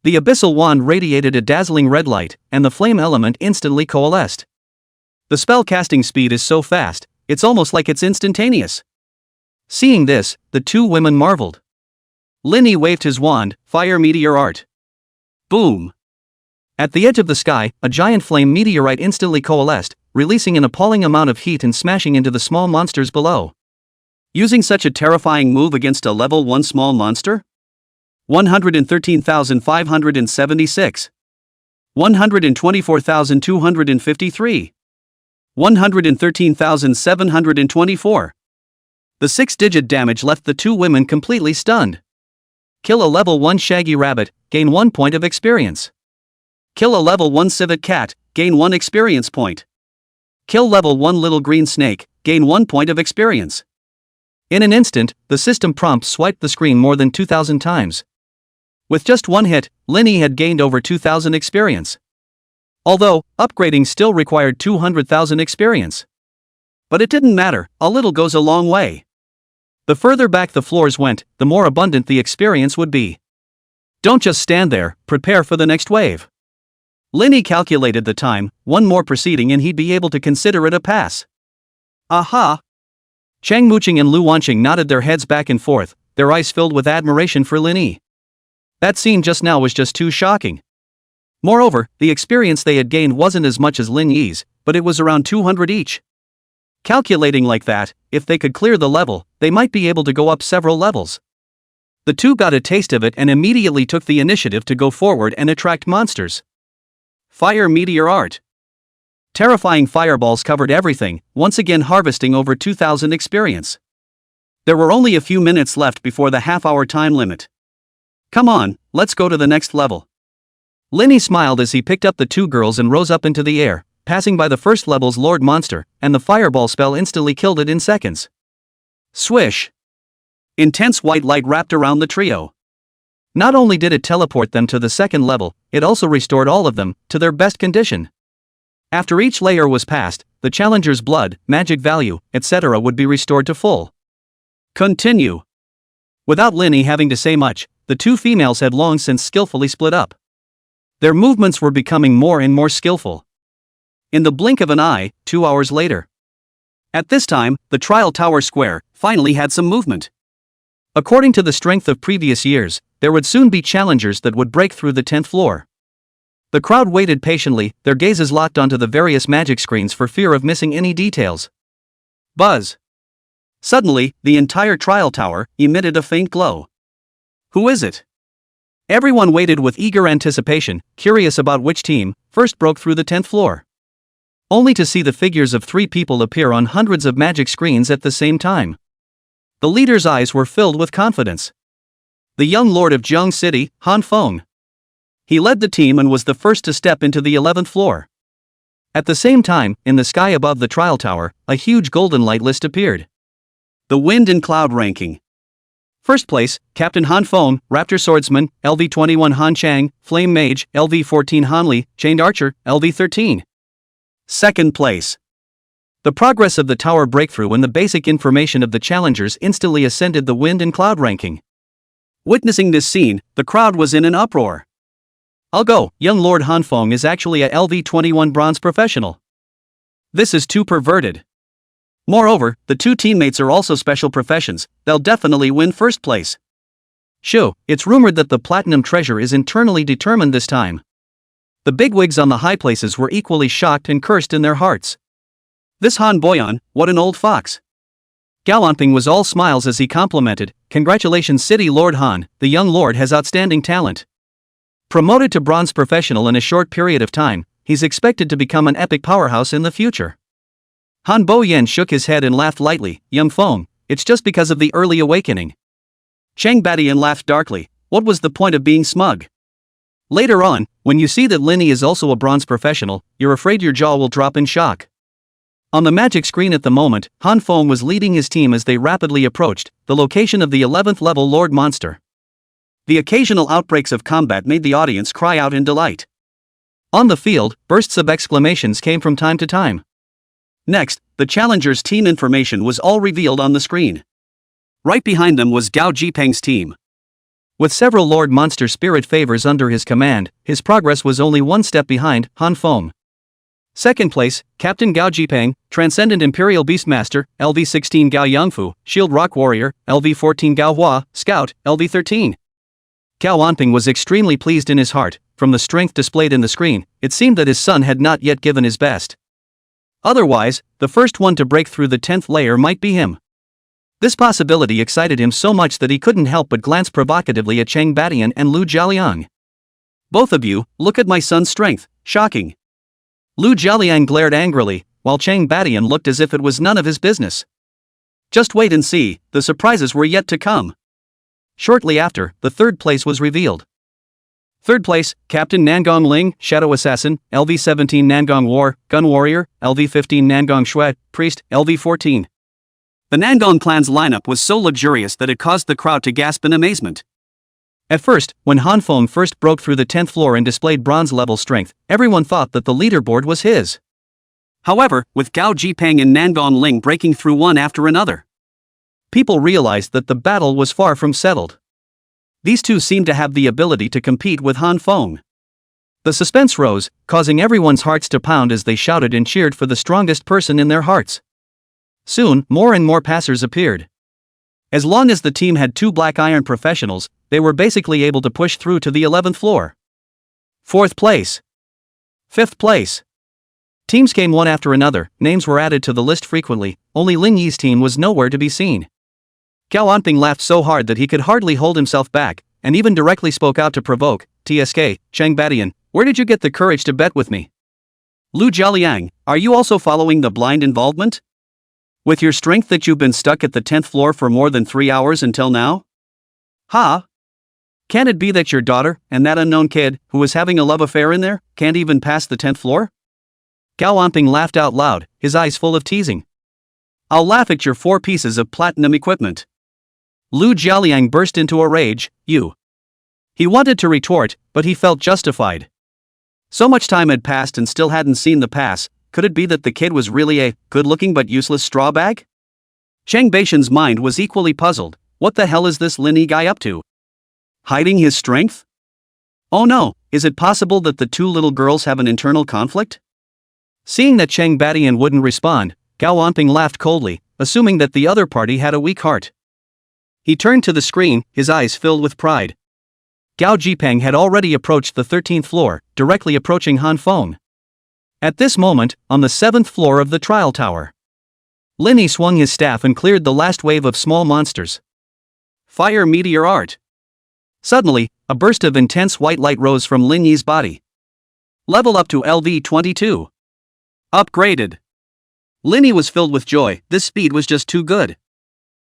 [SPEAKER 1] The abyssal wand radiated a dazzling red light, and the flame element instantly coalesced. The spell casting speed is so fast, it's almost like it's instantaneous. Seeing this, the two women marveled. Lin Yi waved his wand, fire meteor art. Boom! At the edge of the sky, a giant flame meteorite instantly coalesced, releasing an appalling amount of heat and smashing into the small monsters below. Using such a terrifying move against a level 1 small monster? 113,576. 124,253. 113,724. The 6-digit damage left the two women completely stunned. Kill a level 1 shaggy rabbit, gain 1 point of experience. Kill a level 1 civet cat, gain 1 experience point. Kill level 1 little green snake, gain 1 point of experience. In an instant, the system prompt swiped the screen more than 2,000 times. With just one hit, Lin Yi had gained over 2,000 experience. Although, upgrading still required 200,000 experience. But it didn't matter, a little goes a long way. The further back the floors went, the more abundant the experience would be. Don't just stand there, prepare for the next wave. Lin Yi calculated the time, one more proceeding and he'd be able to consider it a pass. Aha! Cheng Muqing and Lu Wanqing nodded their heads back and forth, their eyes filled with admiration for Lin Yi. That scene just now was just too shocking. Moreover, the experience they had gained wasn't as much as Lin Yi's, but it was around 200 each. Calculating like that, if they could clear the level, they might be able to go up several levels. The two got a taste of it and immediately took the initiative to go forward and attract monsters. Fire meteor art. Terrifying fireballs covered everything, once again harvesting over 2,000 experience. There were only a few minutes left before the half-hour time limit. Come on, let's go to the next level. Lin Yi smiled as he picked up the two girls and rose up into the air, passing by the first level's Lord Monster, and the fireball spell instantly killed it in seconds. Swish! Intense white light wrapped around the trio. Not only did it teleport them to the second level, it also restored all of them to their best condition. After each layer was passed, the challenger's blood, magic value, etc. would be restored to full. Continue. Without Lin Yi having to say much, the two females had long since skillfully split up. Their movements were becoming more and more skillful. In the blink of an eye, 2 hours later. At this time, the trial tower square finally had some movement. According to the strength of previous years, there would soon be challengers that would break through the 10th floor. The crowd waited patiently, their gazes locked onto the various magic screens for fear of missing any details. Buzz! Suddenly, the entire trial tower emitted a faint glow. Who is it? Everyone waited with eager anticipation, curious about which team first broke through the 10th floor. Only to see the figures of 3 people appear on hundreds of magic screens at the same time. The leader's eyes were filled with confidence. The young lord of Jiang City, Han Feng. He led the team and was the first to step into the 11th floor. At the same time, in the sky above the trial tower, a huge golden light list appeared. The Wind and Cloud ranking. First place, Captain Han Feng, Raptor Swordsman, LV21 Han Chang, Flame Mage, LV14 Han Li, Chained Archer, LV13. Second place. The progress of the tower breakthrough and the basic information of the challengers instantly ascended the Wind and Cloud ranking. Witnessing this scene, the crowd was in an uproar. I'll go, young Lord Han Feng is actually a LV21 bronze professional. This is too perverted. Moreover, the two teammates are also special professions, they'll definitely win first place. Shoo, it's rumored that the platinum treasure is internally determined this time. The bigwigs on the high places were equally shocked and cursed in their hearts. This Han Boyan, what an old fox. Gao Jiang was all smiles as he complimented, congratulations City Lord Han, the young lord has outstanding talent. Promoted to bronze professional in a short period of time, he's expected to become an epic powerhouse in the future. Han Boyan shook his head and laughed lightly. Young Feng, it's just because of the early awakening. Chang Badian laughed darkly. What was the point of being smug? Later on, when you see that Linny is also a bronze professional, you're afraid your jaw will drop in shock. On the magic screen at the moment, Han Feng was leading his team as they rapidly approached the location of the 11th level Lord Monster. The occasional outbreaks of combat made the audience cry out in delight. On the field, bursts of exclamations came from time to time. Next, the challengers' team information was all revealed on the screen. Right behind them was Gao Jiang's team. With several Lord Monster spirit favors under his command, his progress was only one step behind Han Feng. Second place, Captain Gao Jiang, Transcendent Imperial Beastmaster, LV-16 Gao Yangfu, Shield Rock Warrior, LV-14 Gao Hua, Scout, LV-13. Gao Anping was extremely pleased in his heart. From the strength displayed in the screen, it seemed that his son had not yet given his best. Otherwise, the first one to break through the 10th layer might be him. This possibility excited him so much that he couldn't help but glance provocatively at Chang Badian and Lu Jialiang. Both of you, look at my son's strength, shocking. Lu Jialiang glared angrily, while Chang Badian looked as if it was none of his business. Just wait and see, the surprises were yet to come. Shortly after, the third place was revealed. Third place, Captain Nangong Ling, Shadow Assassin, LV-17 Nangong War, Gun Warrior, LV-15 Nangong Shui, Priest, LV-14. The Nangong clan's lineup was so luxurious that it caused the crowd to gasp in amazement. At first, when Han Feng first broke through the 10th floor and displayed bronze-level strength, everyone thought that the leaderboard was his. However, with Gao Jiang and Nangong Ling breaking through one after another, people realized that the battle was far from settled. These two seemed to have the ability to compete with Han Feng. The suspense rose, causing everyone's hearts to pound as they shouted and cheered for the strongest person in their hearts. Soon, more and more passers appeared. As long as the team had two black iron professionals, they were basically able to push through to the 11th floor. Fourth place. Fifth place. Teams came one after another, names were added to the list frequently, only Lin Yi's team was nowhere to be seen. Gao Anping laughed so hard that he could hardly hold himself back, and even directly spoke out to provoke. TSK, Chang Badian, where did you get the courage to bet with me? Lu Jialiang, are you also following the blind involvement? With your strength that you've been stuck at the 10th floor for more than 3 hours until now? Ha! Can it be that your daughter, and that unknown kid, who was having a love affair in there, can't even pass the 10th floor? Gao Anping laughed out loud, his eyes full of teasing. I'll laugh at your 4 pieces of platinum equipment. Lu Jialiang burst into a rage. You. He wanted to retort, but he felt justified. So much time had passed and still hadn't seen the pass. Could it be that the kid was really a good-looking but useless straw bag? Chang Baishan's mind was equally puzzled. What the hell is this Lin Yi guy up to? Hiding his strength? Oh no, is it possible that the two little girls have an internal conflict? Seeing that Chang Badian wouldn't respond, Gao Anping laughed coldly, assuming that the other party had a weak heart. He turned to the screen, his eyes filled with pride. Gao Jiang had already approached the 13th floor, directly approaching Han Feng. At this moment, on the 7th floor of the trial tower, Lin Yi swung his staff and cleared the last wave of small monsters. Fire meteor art. Suddenly, a burst of intense white light rose from Lin Yi's body. Level up to LV-22. Upgraded. Lin Yi was filled with joy, this speed was just too good.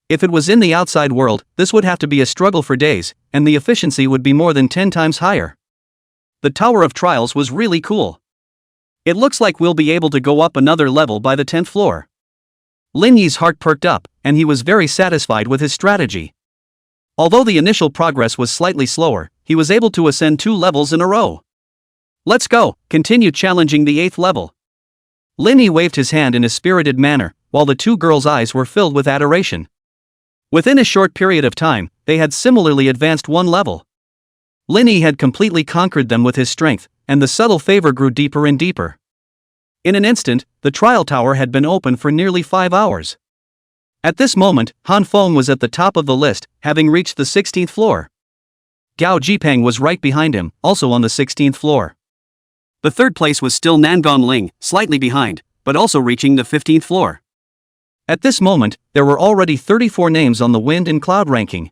[SPEAKER 1] If it was in the outside world, this would have to be a struggle for days, and the efficiency would be more than 10 times higher. The Tower of Trials was really cool. It looks like we'll be able to go up another level by the 10th floor. Lin Yi's heart perked up, and he was very satisfied with his strategy. Although the initial progress was slightly slower, he was able to ascend 2 levels in a row. Let's go, continue challenging the 8th level. Lin Yi waved his hand in a spirited manner, while the two girls' eyes were filled with adoration. Within a short period of time, they had similarly advanced 1 level. Lin Yi had completely conquered them with his strength, and the subtle favor grew deeper and deeper. In an instant, the trial tower had been open for nearly 5 hours. At this moment, Han Feng was at the top of the list, having reached the 16th floor. Gao Jiang was right behind him, also on the 16th floor. The third place was still Nangong Ling, slightly behind, but also reaching the 15th floor. At this moment, there were already 34 names on the wind and cloud ranking.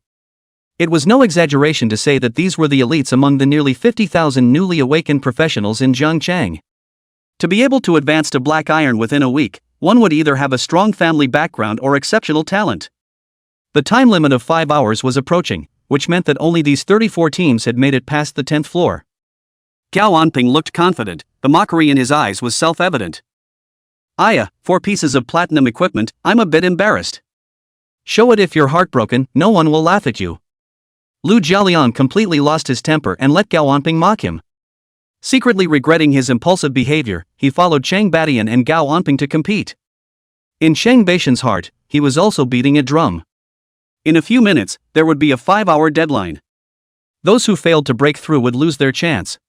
[SPEAKER 1] It was no exaggeration to say that these were the elites among the nearly 50,000 newly awakened professionals in Zhangchang. To be able to advance to Black Iron within a week, one would either have a strong family background or exceptional talent. The time limit of 5 hours was approaching, which meant that only these 34 teams had made it past the 10th floor. Gao Anping looked confident, the mockery in his eyes was self-evident. 4 pieces of platinum equipment, I'm a bit embarrassed. Show it if you're heartbroken, no one will laugh at you. Lu Jialiang completely lost his temper and let Gao Anping mock him. Secretly regretting his impulsive behavior, he followed Chang Badian and Gao Anping to compete. In Chang Baishan's heart, he was also beating a drum. In a few minutes, there would be a 5-hour deadline. Those who failed to break through would lose their chance.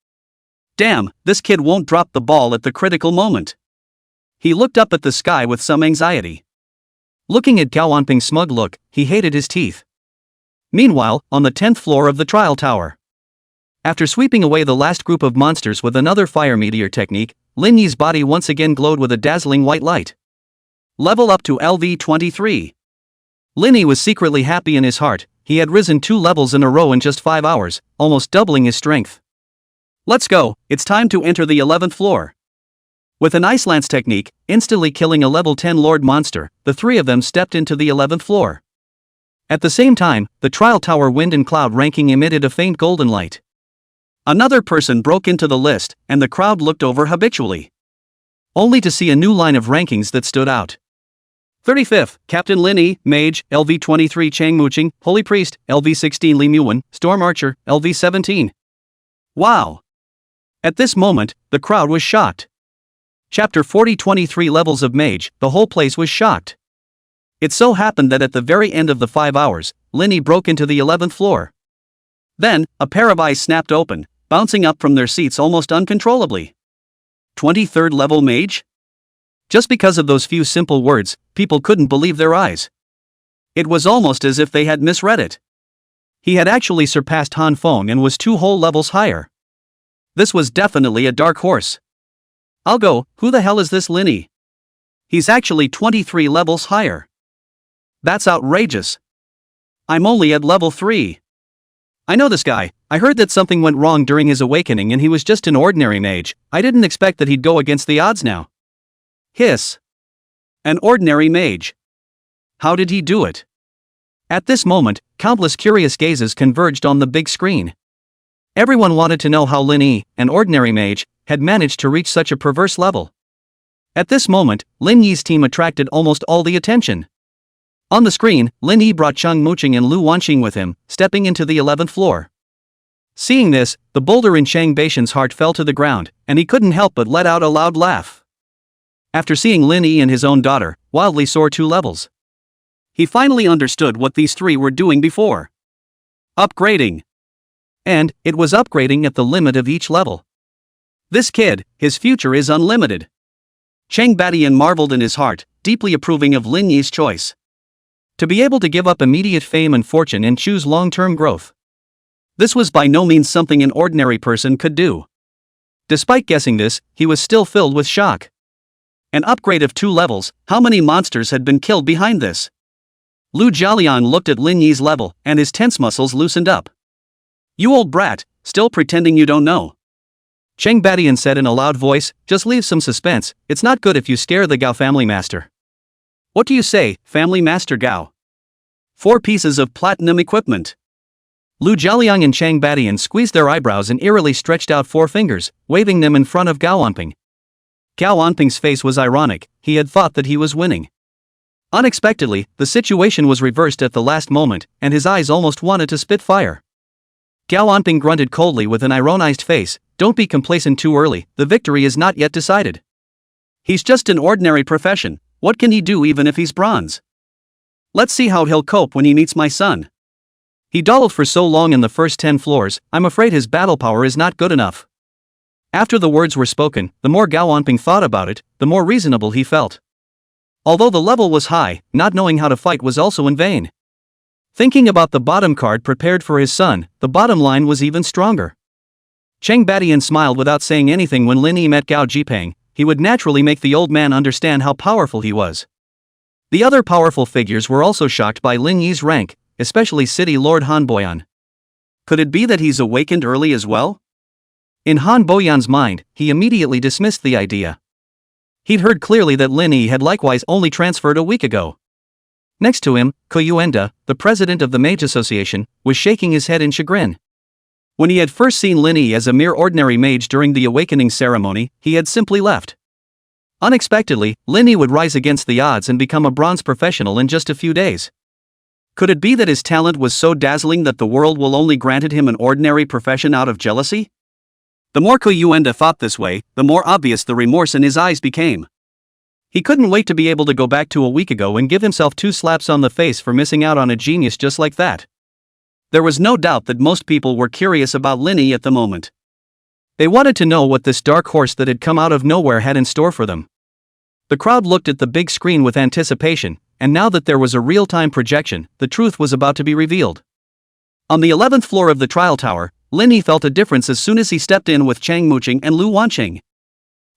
[SPEAKER 1] Damn, this kid won't drop the ball at the critical moment. He looked up at the sky with some anxiety. Looking at Gao Anping's smug look, he hated his teeth. Meanwhile, on the 10th floor of the trial tower. After sweeping away the last group of monsters with another fire meteor technique, Lin Yi's body once again glowed with a dazzling white light. Level up to LV23. Lin Yi was secretly happy in his heart. He had risen 2 levels in a row in just 5 hours, almost doubling his strength. Let's go, it's time to enter the 11th floor. With an ice lance technique, instantly killing a level 10 lord monster, the 3 of them stepped into the 11th floor. At the same time, the trial tower wind and cloud ranking emitted a faint golden light. Another person broke into the list, and the crowd looked over habitually. Only to see a new line of rankings that stood out. 35th, Captain Lin Yi, Mage, LV23 Chang Muqing, Holy Priest, LV16 Li Muwen, Storm Archer, LV17. Wow! At this moment, the crowd was shocked. Chapter 40 23 levels of Mage, the whole place was shocked. It so happened that at the very end of the 5 hours, Lin Yi broke into the 11th floor. Then, a pair of eyes snapped open, bouncing up from their seats almost uncontrollably. 23rd level Mage? Just because of those few simple words, people couldn't believe their eyes. It was almost as if they had misread it. He had actually surpassed Han Feng and was 2 whole levels higher. This was definitely a dark horse. I'll go, who the hell is this Lin Yi? He's actually 23 levels higher. That's outrageous. I'm only at level 3. I know this guy. I heard that something went wrong during his awakening and he was just an ordinary mage. I didn't expect that he'd go against the odds now. Hiss. An ordinary mage. How did he do it? At this moment, countless curious gazes converged on the big screen. Everyone wanted to know how Lin Yi, an ordinary mage, had managed to reach such a perverse level. At this moment, Lin Yi's team attracted almost all the attention. On the screen, Lin Yi brought Chang Muqing and Lu Wanqing with him, stepping into the 11th floor. Seeing this, the boulder in Chang Baishan's heart fell to the ground, and he couldn't help but let out a loud laugh. After seeing Lin Yi and his own daughter wildly soar 2 levels, he finally understood what these 3 were doing before. Upgrading. And it was upgrading at the limit of each level. This kid, his future is unlimited. Chang Badian marveled in his heart, deeply approving of Lin Yi's choice. To be able to give up immediate fame and fortune and choose long-term growth. This was by no means something an ordinary person could do. Despite guessing this, he was still filled with shock. An upgrade of 2 levels, how many monsters had been killed behind this? Lu Jialiang looked at Lin Yi's level, and his tense muscles loosened up. You old brat, still pretending you don't know. Chang Badian said in a loud voice, just leave some suspense, it's not good if you scare the Gao family master. What do you say, family master Gao? 4 pieces of platinum equipment. Lu Jialiang and Chang Badian squeezed their eyebrows and eerily stretched out 4 fingers, waving them in front of Gao Anping. Gao Anping's face was ironic, he had thought that he was winning. Unexpectedly, the situation was reversed at the last moment, and his eyes almost wanted to spit fire. Gao Anping grunted coldly with an ironized face, don't be complacent too early, the victory is not yet decided. He's just an ordinary profession, what can he do even if he's bronze? Let's see how he'll cope when he meets my son. He dawdled for so long in the first 10 floors, I'm afraid his battle power is not good enough. After the words were spoken, the more Gao Anping thought about it, the more reasonable he felt. Although the level was high, not knowing how to fight was also in vain. Thinking about the bottom card prepared for his son, the bottom line was even stronger. Chang Badian smiled without saying anything when Lin Yi met Gao Jipang. He would naturally make the old man understand how powerful he was. The other powerful figures were also shocked by Lin Yi's rank, especially City Lord Han Boyan. Could it be that he's awakened early as well? In Han Boyan's mind, he immediately dismissed the idea. He'd heard clearly that Lin Yi had likewise only transferred a week ago. Next to him, Koyuenda, the president of the Mage Association, was shaking his head in chagrin. When he had first seen Lin Yi as a mere ordinary mage during the awakening ceremony, he had simply left. Unexpectedly, Lin Yi would rise against the odds and become a bronze professional in just a few days. Could it be that his talent was so dazzling that the world will only granted him an ordinary profession out of jealousy? The more Koyuenda thought this way, the more obvious the remorse in his eyes became. He couldn't wait to be able to go back to a week ago and give himself 2 slaps on the face for missing out on a genius just like that. There was no doubt that most people were curious about Lin Yi at the moment. They wanted to know what this dark horse that had come out of nowhere had in store for them. The crowd looked at the big screen with anticipation, and now that there was a real-time projection, the truth was about to be revealed. On the 11th floor of the trial tower, Lin Yi felt a difference as soon as he stepped in with Chang Muqing and Lu Wanqing.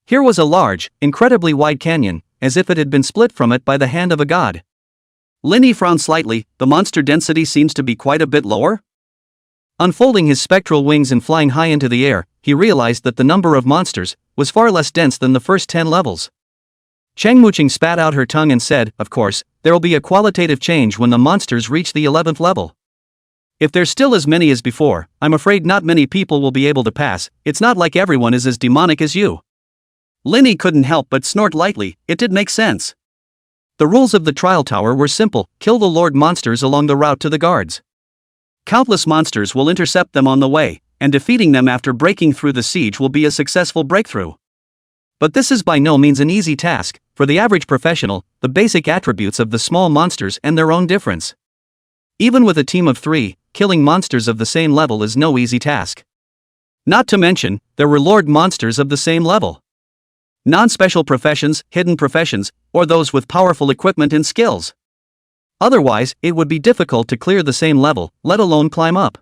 [SPEAKER 1] Here was a large, incredibly wide canyon, as if it had been split from it by the hand of a god. Lin Yi frowned slightly. The monster density seems to be quite a bit lower. Unfolding his spectral wings and flying high into the air, he realized that the number of monsters was far less dense than the first 10 levels. Chang Muqing spat out her tongue and said, "Of course, there'll be a qualitative change when the monsters reach the 11th level. If there's still as many as before, I'm afraid not many people will be able to pass. It's not like everyone is as demonic as you." Lin Yi couldn't help but snort lightly. It did make sense. The rules of the trial tower were simple: kill the lord monsters along the route to the guards. Countless monsters will intercept them on the way, and defeating them after breaking through the siege will be a successful breakthrough. But this is by no means an easy task. For the average professional, the basic attributes of the small monsters and their own difference. Even with a team of 3, killing monsters of the same level is no easy task. Not to mention, there were lord monsters of the same level. Non-special professions, hidden professions, or those with powerful equipment and skills. Otherwise, it would be difficult to clear the same level, let alone climb up.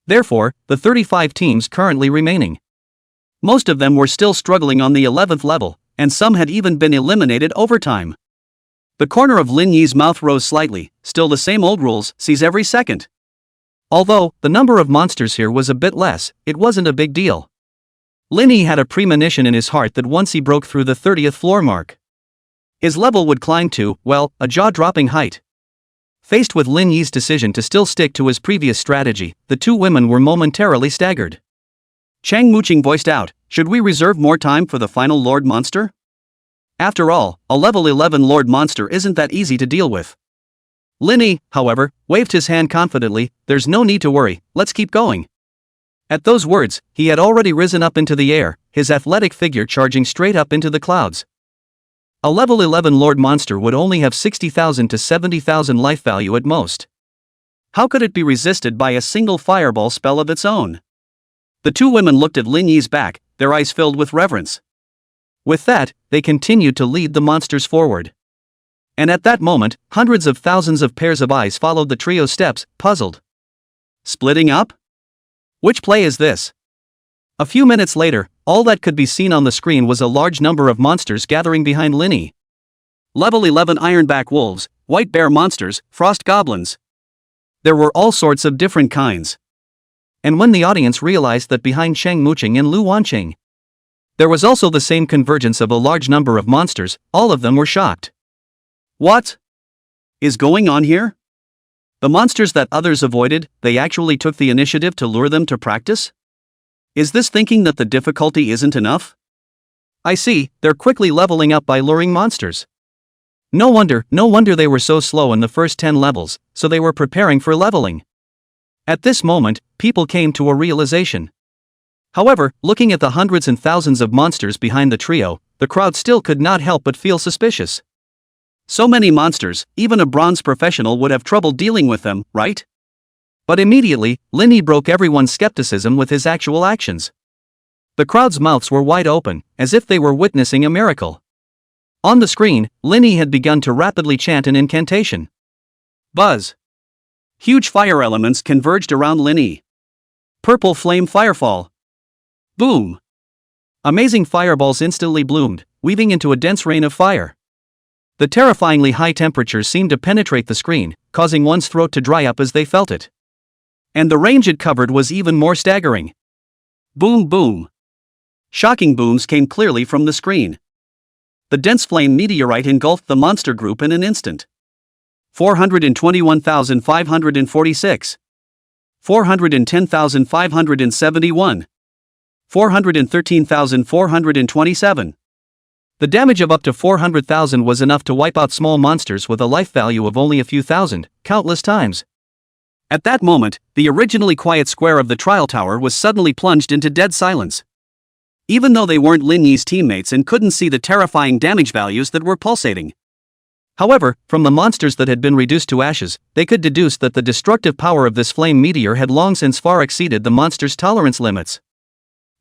[SPEAKER 1] Therefore, the 35 teams currently remaining. Most of them were still struggling on the 11th level, and some had even been eliminated over time. The corner of Lin Yi's mouth rose slightly. Still the same old rules, seize every second. Although, the number of monsters here was a bit less, it wasn't a big deal. Lin Yi had a premonition in his heart that once he broke through the 30th floor mark, his level would climb to, well, a jaw-dropping height. Faced with Lin Yi's decision to still stick to his previous strategy, the 2 women were momentarily staggered. Chang Muqing voiced out, "Should we reserve more time for the final Lord Monster? After all, a level 11 Lord Monster isn't that easy to deal with." Lin Yi, however, waved his hand confidently. "There's no need to worry, let's keep going." At those words, he had already risen up into the air, his athletic figure charging straight up into the clouds. A level 11 Lord Monster would only have 60,000 to 70,000 life value at most. How could it be resisted by a single fireball spell of its own? The 2 women looked at Lin Yi's back, their eyes filled with reverence. With that, they continued to lead the monsters forward. And at that moment, hundreds of thousands of pairs of eyes followed the trio's steps, puzzled. Splitting up? Which play is this? A few minutes later, all that could be seen on the screen was a large number of monsters gathering behind Lin Yi. Level 11 Ironback Wolves, White Bear Monsters, Frost Goblins. There were all sorts of different kinds. And when the audience realized that behind Chang Muqing and Lu Wanqing, there was also the same convergence of a large number of monsters, all of them were shocked. What is going on here? The monsters that others avoided, they actually took the initiative to lure them to practice? Is this thinking that the difficulty isn't enough? I see, they're quickly leveling up by luring monsters. No wonder they were so slow in the first 10 levels, so they were preparing for leveling. At this moment, people came to a realization. However, looking at the hundreds and thousands of monsters behind the trio, the crowd still could not help but feel suspicious. So many monsters, even a bronze professional would have trouble dealing with them, right? But immediately, Lin Yi broke everyone's skepticism with his actual actions. The crowd's mouths were wide open, as if they were witnessing a miracle. On the screen, Lin Yi had begun to rapidly chant an incantation. Buzz! Huge fire elements converged around Lin Yi. Purple flame firefall. Boom! Amazing fireballs instantly bloomed, weaving into a dense rain of fire. The terrifyingly high temperatures seemed to penetrate the screen, causing one's throat to dry up as they felt it. And the range it covered was even more staggering. Boom boom. Shocking booms came clearly from the screen. the dense flame meteorite engulfed the monster group in an instant. 421,546. 410,571. 413,427. The damage of up to 400,000 was enough to wipe out small monsters with a life value of only a few thousand, countless times. At that moment, the originally quiet square of the trial tower was suddenly plunged into dead silence. Even though they weren't Lin Yi's teammates and couldn't see the terrifying damage values that were pulsating. However, from the monsters that had been reduced to ashes, they could deduce that the destructive power of this flame meteor had long since far exceeded the monster's tolerance limits.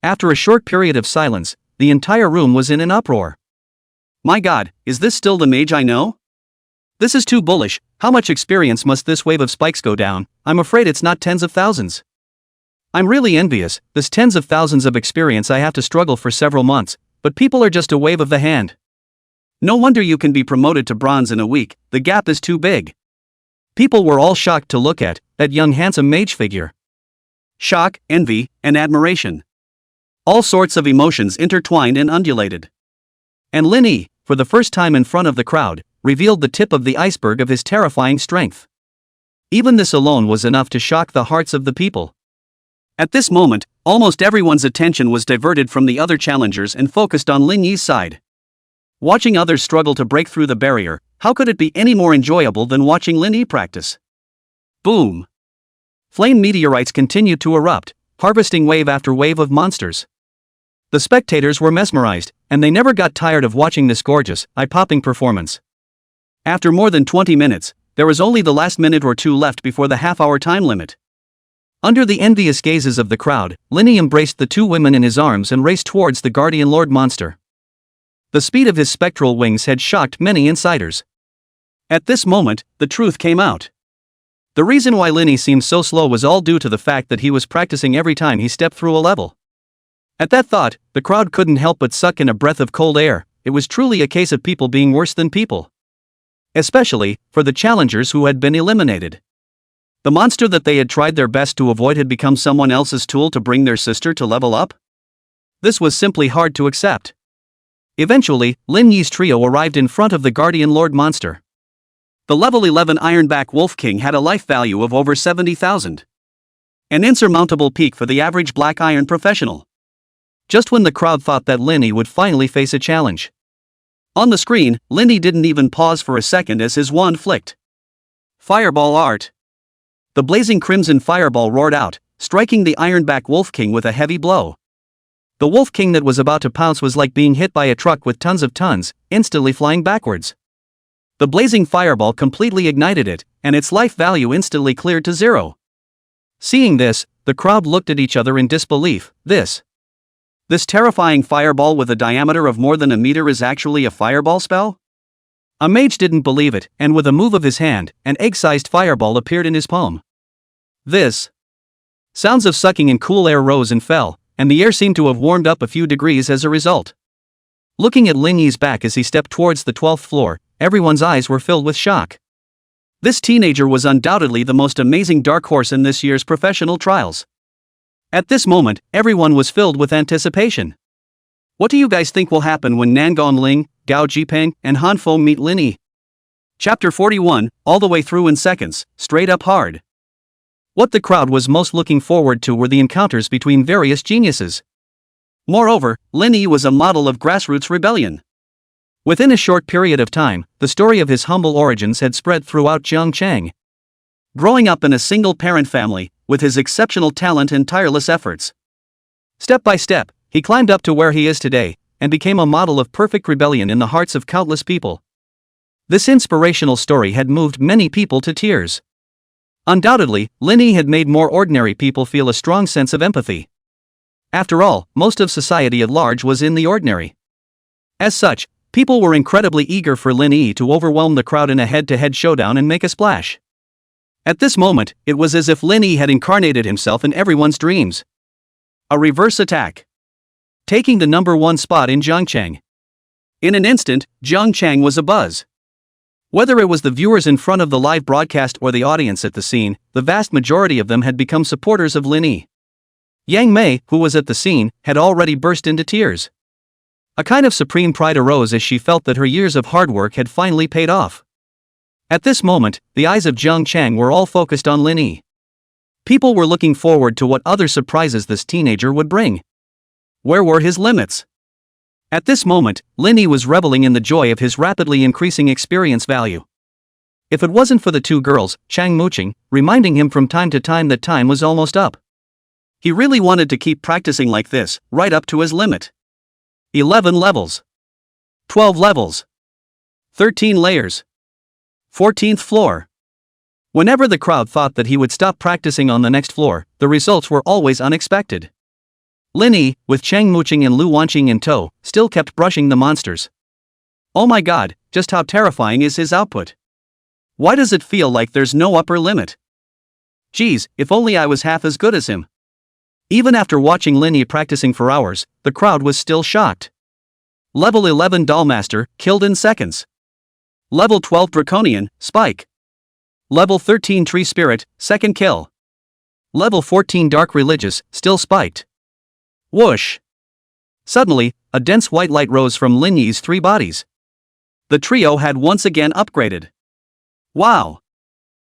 [SPEAKER 1] After a short period of silence, the entire room was in an uproar. My god, is this still the mage I know? This is too bullish. How much experience must this wave of spikes go down? I'm afraid it's not tens of thousands. I'm really envious. This tens of thousands of experience I have to struggle for several months, but people are just a wave of the hand. No wonder you can be promoted to bronze in a week, the gap is too big. People were all shocked to look at that young handsome mage figure. Shock, envy, and admiration. All sorts of emotions intertwined and undulated. And Lin Yi, for the first time in front of the crowd, revealed the tip of the iceberg of his terrifying strength. Even this alone was enough to shock the hearts of the people. At this moment, almost everyone's attention was diverted from the other challengers and focused on Lin Yi's side. Watching others struggle to break through the barrier, how could it be any more enjoyable than watching Lin Yi practice? Boom! Flame meteorites continued to erupt, harvesting wave after wave of monsters. The spectators were mesmerized, and they never got tired of watching this gorgeous, eye-popping performance. After more than 20 minutes, there was only the last minute or two left before the half-hour time limit. Under the envious gazes of the crowd, Lin Yi embraced the two women in his arms and raced towards the Guardian Lord monster. The speed of his spectral wings had shocked many insiders. At this moment, the truth came out. The reason why Lin Yi seemed so slow was all due to the fact that he was practicing every time he stepped through a level. At that thought, the crowd couldn't help but suck in a breath of cold air. It was truly a case of people being worse than people. Especially for the challengers who had been eliminated. The monster that they had tried their best to avoid had become someone else's tool to bring their sister to level up? This was simply hard to accept. Eventually, Lin Yi's trio arrived in front of the Guardian Lord monster. The level 11 Ironback Wolf King had a life value of over 70,000. An insurmountable peak for the average Black Iron professional. Just when the crowd thought that Lin Yi would finally face a challenge. On the screen, Lin Yi didn't even pause for a second as his wand flicked. Fireball art. The blazing crimson fireball roared out, striking the Ironback Wolf King with a heavy blow. The Wolf King that was about to pounce was like being hit by a truck with tons of tons, instantly flying backwards. The blazing fireball completely ignited it, and its life value instantly cleared to 0. Seeing this, the crowd looked at each other in disbelief. This terrifying fireball with a diameter of more than a meter is actually a fireball spell? A mage didn't believe it, and with a move of his hand, an egg-sized fireball appeared in his palm. Sounds of sucking in cool air rose and fell, and the air seemed to have warmed up a few degrees as a result. Looking at Lin Yi's back as he stepped towards the 12th floor, everyone's eyes were filled with shock. This teenager was undoubtedly the most amazing dark horse in this year's professional trials. At this moment, everyone was filled with anticipation. What do you guys think will happen when Nangon Ling, Gao Jiang, and Han Fo meet Lin Yi? Chapter 41, all the way through in seconds, straight up hard. What the crowd was most looking forward to were the encounters between various geniuses. Moreover, Lin Yi was a model of grassroots rebellion. Within a short period of time, the story of his humble origins had spread throughout Zhongchang. Growing up in a single-parent family, with his exceptional talent and tireless efforts. Step by step, he climbed up to where he is today, and became a model of perfect rebellion in the hearts of countless people. This inspirational story had moved many people to tears. Undoubtedly, Lin Yi had made more ordinary people feel a strong sense of empathy. After all, most of society at large was in the ordinary. As such, people were incredibly eager for Lin Yi to overwhelm the crowd in a head-to-head showdown and make a splash. At this moment, it was as if Lin Yi had incarnated himself in everyone's dreams. A reverse attack. Taking the number 1 spot in Zhongchang. In an instant, Zhongchang was abuzz. Whether it was the viewers in front of the live broadcast or the audience at the scene, the vast majority of them had become supporters of Lin Yi. Yang Mei, who was at the scene, had already burst into tears. A kind of supreme pride arose as she felt that her years of hard work had finally paid off. At this moment, the eyes of Jiang Chang were all focused on Lin Yi. People were looking forward to what other surprises this teenager would bring. Where were his limits? At this moment, Lin Yi was reveling in the joy of his rapidly increasing experience value. If it wasn't for the two girls, Chang mooching, reminding him from time to time that time was almost up. He really wanted to keep practicing like this, right up to his limit. 11 levels. 12 levels. 13 layers. 14th floor. Whenever the crowd thought that he would stop practicing on the next floor, the results were always unexpected. Lin Yi, with Chang mooching and Lu Wanqing in tow, still kept brushing the monsters. Oh my god, just how terrifying is his output? Why does it feel like there's no upper limit? Geez, if only I was half as good as him. Even after watching Lin Yi practicing for hours, the crowd was still shocked. Level 11 Dollmaster, killed in seconds. Level 12 Draconian, Spike. Level 13 Tree Spirit, second kill. Level 14 Dark Religious, still spiked. Whoosh! Suddenly, a dense white light rose from Lin Yi's three bodies. The trio had once again upgraded. Wow!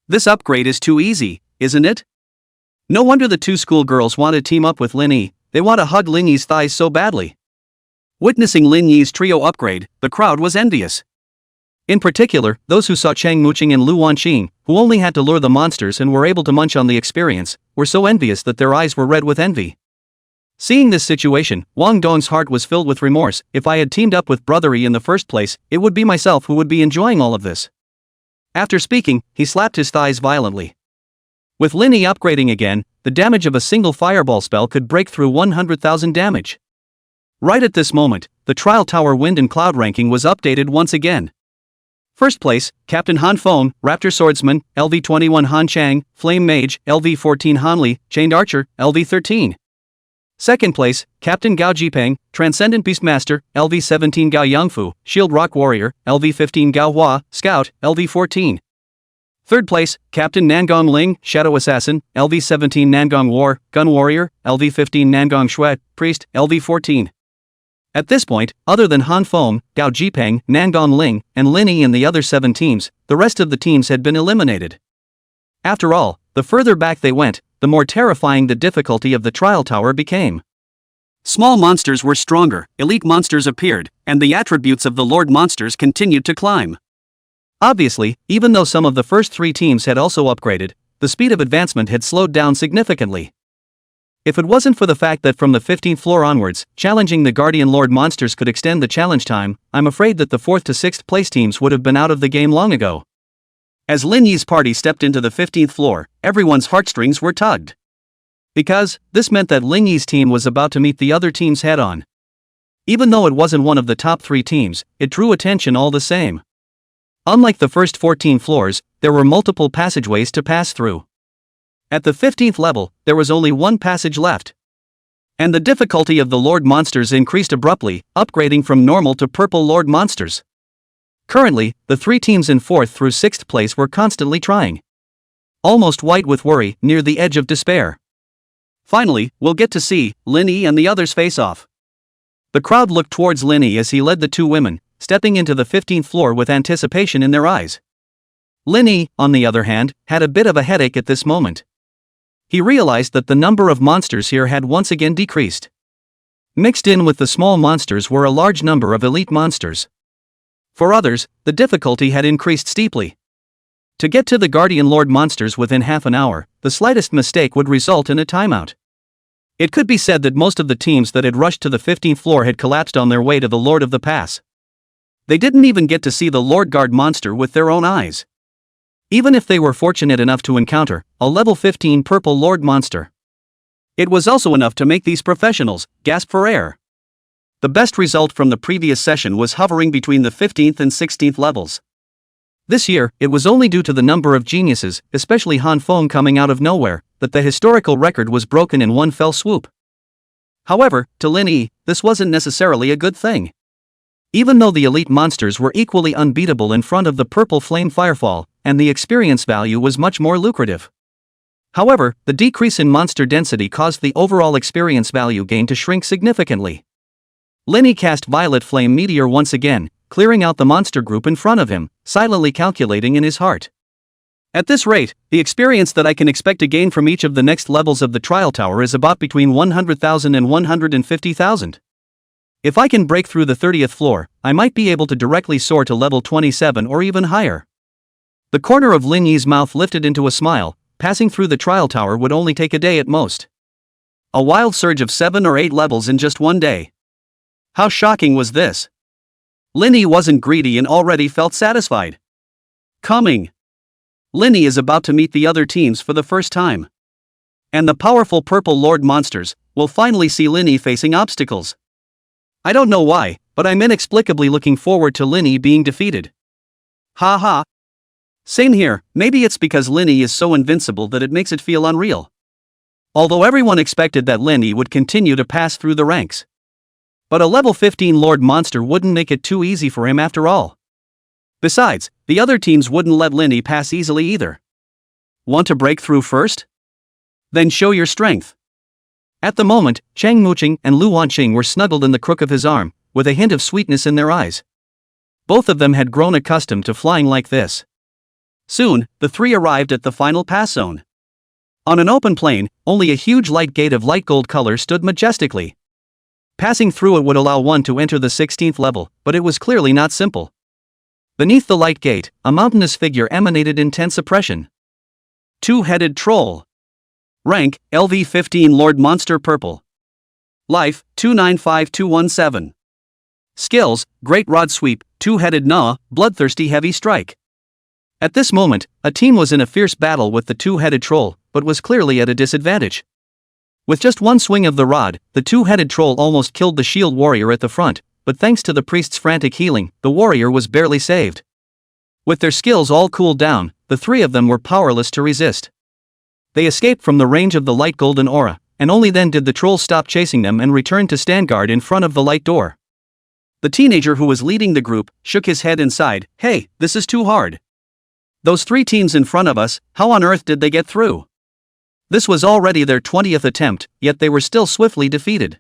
[SPEAKER 1] This upgrade is too easy, isn't it? No wonder the two schoolgirls want to team up with Lin Yi, they want to hug Lin Yi's thighs so badly. Witnessing Lin Yi's trio upgrade, the crowd was envious. In particular, those who saw Chang mooching and Lu Wanqing, who only had to lure the monsters and were able to munch on the experience, were so envious that their eyes were red with envy. Seeing this situation, Wang Dong's heart was filled with remorse. If I had teamed up with Robbery in the first place, it would be myself who would be enjoying all of this. After speaking, he slapped his thighs violently. With Lin Yi upgrading again, the damage of a single fireball spell could break through 100,000 damage. Right at this moment, the Trial Tower Wind and Cloud ranking was updated once again. First place, Captain Han Feng, Raptor Swordsman, LV21 Han Chang, Flame Mage, LV14 Han Li, Chained Archer, LV13. Second place, Captain Gao Jiang, Transcendent Beastmaster, LV17 Gao Yangfu, Shield Rock Warrior, LV15 Gao Hua, Scout, LV14. Third place, Captain Nangong Ling, Shadow Assassin, LV17 Nangong War, Gun Warrior, LV15 Nangong Shui, Priest, LV14. At this point, other than Han Feng, Gao Jiang, Nangong Ling, and Lin Yi and the other 7 teams, the rest of the teams had been eliminated. After all, the further back they went, the more terrifying the difficulty of the Trial Tower became. Small monsters were stronger, elite monsters appeared, and the attributes of the Lord monsters continued to climb. Obviously, even though some of the first 3 teams had also upgraded, the speed of advancement had slowed down significantly. If it wasn't for the fact that from the 15th floor onwards, challenging the Guardian Lord monsters could extend the challenge time, I'm afraid that the 4th to 6th place teams would have been out of the game long ago. As Lin Yi's party stepped into the 15th floor, everyone's heartstrings were tugged. Because, this meant that Lin Yi's team was about to meet the other teams head-on. Even though it wasn't one of the top 3 teams, it drew attention all the same. Unlike the first 14 floors, there were multiple passageways to pass through. At the 15th level, there was only one passage left. And the difficulty of the Lord monsters increased abruptly, upgrading from normal to purple Lord monsters. Currently, the 3 teams in 4th through 6th place were constantly trying. Almost white with worry, near the edge of despair. Finally, we'll get to see Lin Yi and the others face off. The crowd looked towards Lin Yi as he led the 2 women, stepping into the 15th floor with anticipation in their eyes. Lin Yi, on the other hand, had a bit of a headache at this moment. He realized that the number of monsters here had once again decreased. Mixed in with the small monsters were a large number of elite monsters. For others, the difficulty had increased steeply. To get to the Guardian Lord monsters within half an hour, the slightest mistake would result in a timeout. It could be said that most of the teams that had rushed to the 15th floor had collapsed on their way to the Lord of the Pass. They didn't even get to see the Lord Guard monster with their own eyes. Even if they were fortunate enough to encounter a level 15 purple Lord monster. It was also enough to make these professionals gasp for air. The best result from the previous session was hovering between the 15th and 16th levels. This year, it was only due to the number of geniuses, especially Han Feng coming out of nowhere, that the historical record was broken in one fell swoop. However, to Lin Yi, this wasn't necessarily a good thing. Even though the elite monsters were equally unbeatable in front of the purple flame firefall, and the experience value was much more lucrative. However, the decrease in monster density caused the overall experience value gain to shrink significantly. Linny cast Violet Flame Meteor once again, clearing out the monster group in front of him, silently calculating in his heart. At this rate, the experience that I can expect to gain from each of the next levels of the trial tower is about between 100,000 and 150,000. If I can break through the 30th floor, I might be able to directly soar to level 27 or even higher. The corner of Lin Yi's mouth lifted into a smile. Passing through the trial tower would only take a day at most. A wild surge of 7 or 8 levels in just one day. How shocking was this? Lin Yi wasn't greedy and already felt satisfied. Coming. Lin Yi is about to meet the other teams for the first time. And the powerful Purple Lord monsters will finally see Lin Yi facing obstacles. I don't know why, but I'm inexplicably looking forward to Lin Yi being defeated. Ha ha. Same here, maybe it's because Lin Yi is so invincible that it makes it feel unreal. Although everyone expected that Lin Yi would continue to pass through the ranks. But a level 15 Lord monster wouldn't make it too easy for him after all. Besides, the other teams wouldn't let Lin Yi pass easily either. Want to break through first? Then show your strength. At the moment, Chang Muqing and Lu Wanqing were snuggled in the crook of his arm, with a hint of sweetness in their eyes. Both of them had grown accustomed to flying like this. Soon, the three arrived at the final pass zone. On an open plain, only a huge light gate of light gold color stood majestically. Passing through it would allow one to enter the 16th level, but it was clearly not simple. Beneath the light gate, a mountainous figure emanated intense oppression. Two-headed troll. Rank, LV15 Lord Monster Purple. Life, 295217. Skills, Great Rod Sweep, Two-headed Gnaw, Bloodthirsty Heavy Strike. At this moment, a team was in a fierce battle with the two-headed troll, but was clearly at a disadvantage. With just one swing of the rod, the two-headed troll almost killed the shield warrior at the front, but thanks to the priest's frantic healing, the warrior was barely saved. With their skills all cooled down, the three of them were powerless to resist. They escaped from the range of the light golden aura, and only then did the troll stop chasing them and return to stand guard in front of the light door. The teenager who was leading the group shook his head and sighed, "Hey, this is too hard. Those three teams in front of us, how on earth did they get through?" This was already their 20th attempt, yet they were still swiftly defeated.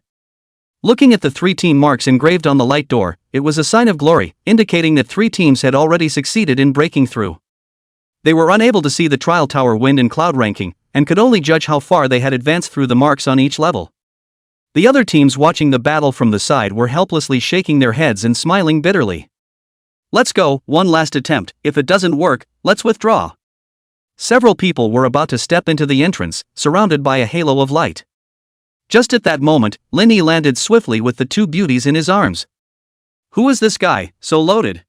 [SPEAKER 1] Looking at the three team marks engraved on the light door, it was a sign of glory, indicating that three teams had already succeeded in breaking through. They were unable to see the trial tower wind and cloud ranking, and could only judge how far they had advanced through the marks on each level. The other teams watching the battle from the side were helplessly shaking their heads and smiling bitterly. "Let's go, one last attempt, if it doesn't work, let's withdraw." Several people were about to step into the entrance, surrounded by a halo of light. Just at that moment, Lin Yi landed swiftly with the two beauties in his arms. Who is this guy, so loaded?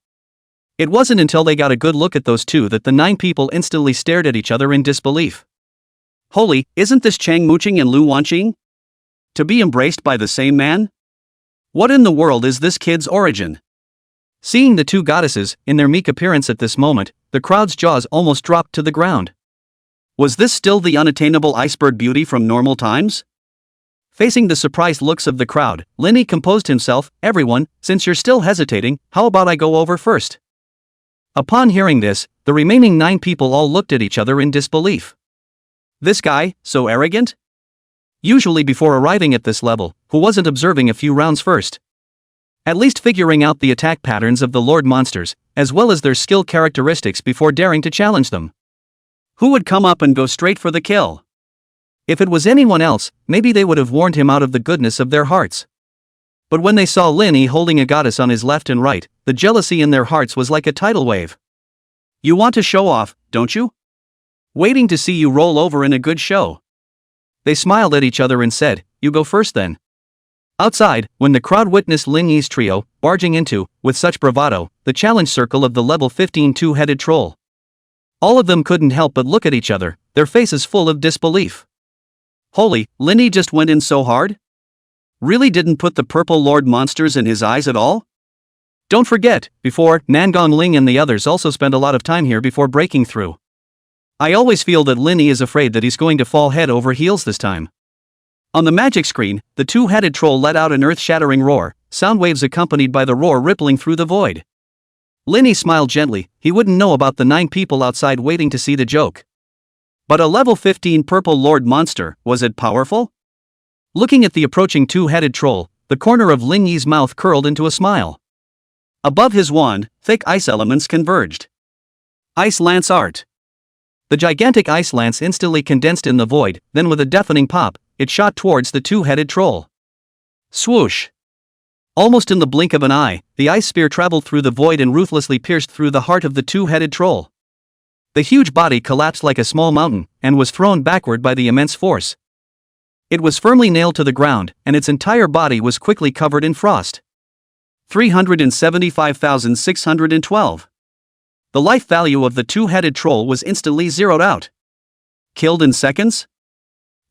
[SPEAKER 1] It wasn't until they got a good look at those two that the 9 people instantly stared at each other in disbelief. Holy, isn't this Chang Muqing and Lu Wanqing? To be embraced by the same man? What in the world is this kid's origin? Seeing the two goddesses, in their meek appearance at this moment, the crowd's jaws almost dropped to the ground. Was this still the unattainable iceberg beauty from normal times? Facing the surprised looks of the crowd, Lin Yi composed himself, "Everyone, since you're still hesitating, how about I go over first?" Upon hearing this, the remaining 9 people all looked at each other in disbelief. This guy, so arrogant? Usually before arriving at this level, who wasn't observing a few rounds first? At least figuring out the attack patterns of the Lord monsters, as well as their skill characteristics before daring to challenge them. Who would come up and go straight for the kill? If it was anyone else, maybe they would have warned him out of the goodness of their hearts. But when they saw Lin Yi holding a goddess on his left and right, the jealousy in their hearts was like a tidal wave. You want to show off, don't you? Waiting to see you roll over in a good show. They smiled at each other and said, "You go first then." Outside, when the crowd witnessed Lin Yi's trio barging into, with such bravado, the challenge circle of the level 15 two-headed troll, all of them couldn't help but look at each other, their faces full of disbelief. Holy, Lin Yi just went in so hard? Really didn't put the Purple Lord monsters in his eyes at all? Don't forget, before, Nangong Ling and the others also spent a lot of time here before breaking through. I always feel that Lin Yi is afraid that he's going to fall head over heels this time. On the magic screen, the two-headed troll let out an earth-shattering roar, sound waves accompanied by the roar rippling through the void. Lin Yi smiled gently, he wouldn't know about the 9 people outside waiting to see the joke. But a level 15 Purple Lord monster, was it powerful? Looking at the approaching two-headed troll, the corner of Lin Yi's mouth curled into a smile. Above his wand, thick ice elements converged. Ice Lance Art. The gigantic ice lance instantly condensed in the void, then with a deafening pop, it shot towards the two-headed troll. Swoosh! Almost in the blink of an eye, the ice spear traveled through the void and ruthlessly pierced through the heart of the two-headed troll. The huge body collapsed like a small mountain, and was thrown backward by the immense force. It was firmly nailed to the ground, and its entire body was quickly covered in frost. 375,612. The life value of the two-headed troll was instantly zeroed out. Killed in seconds?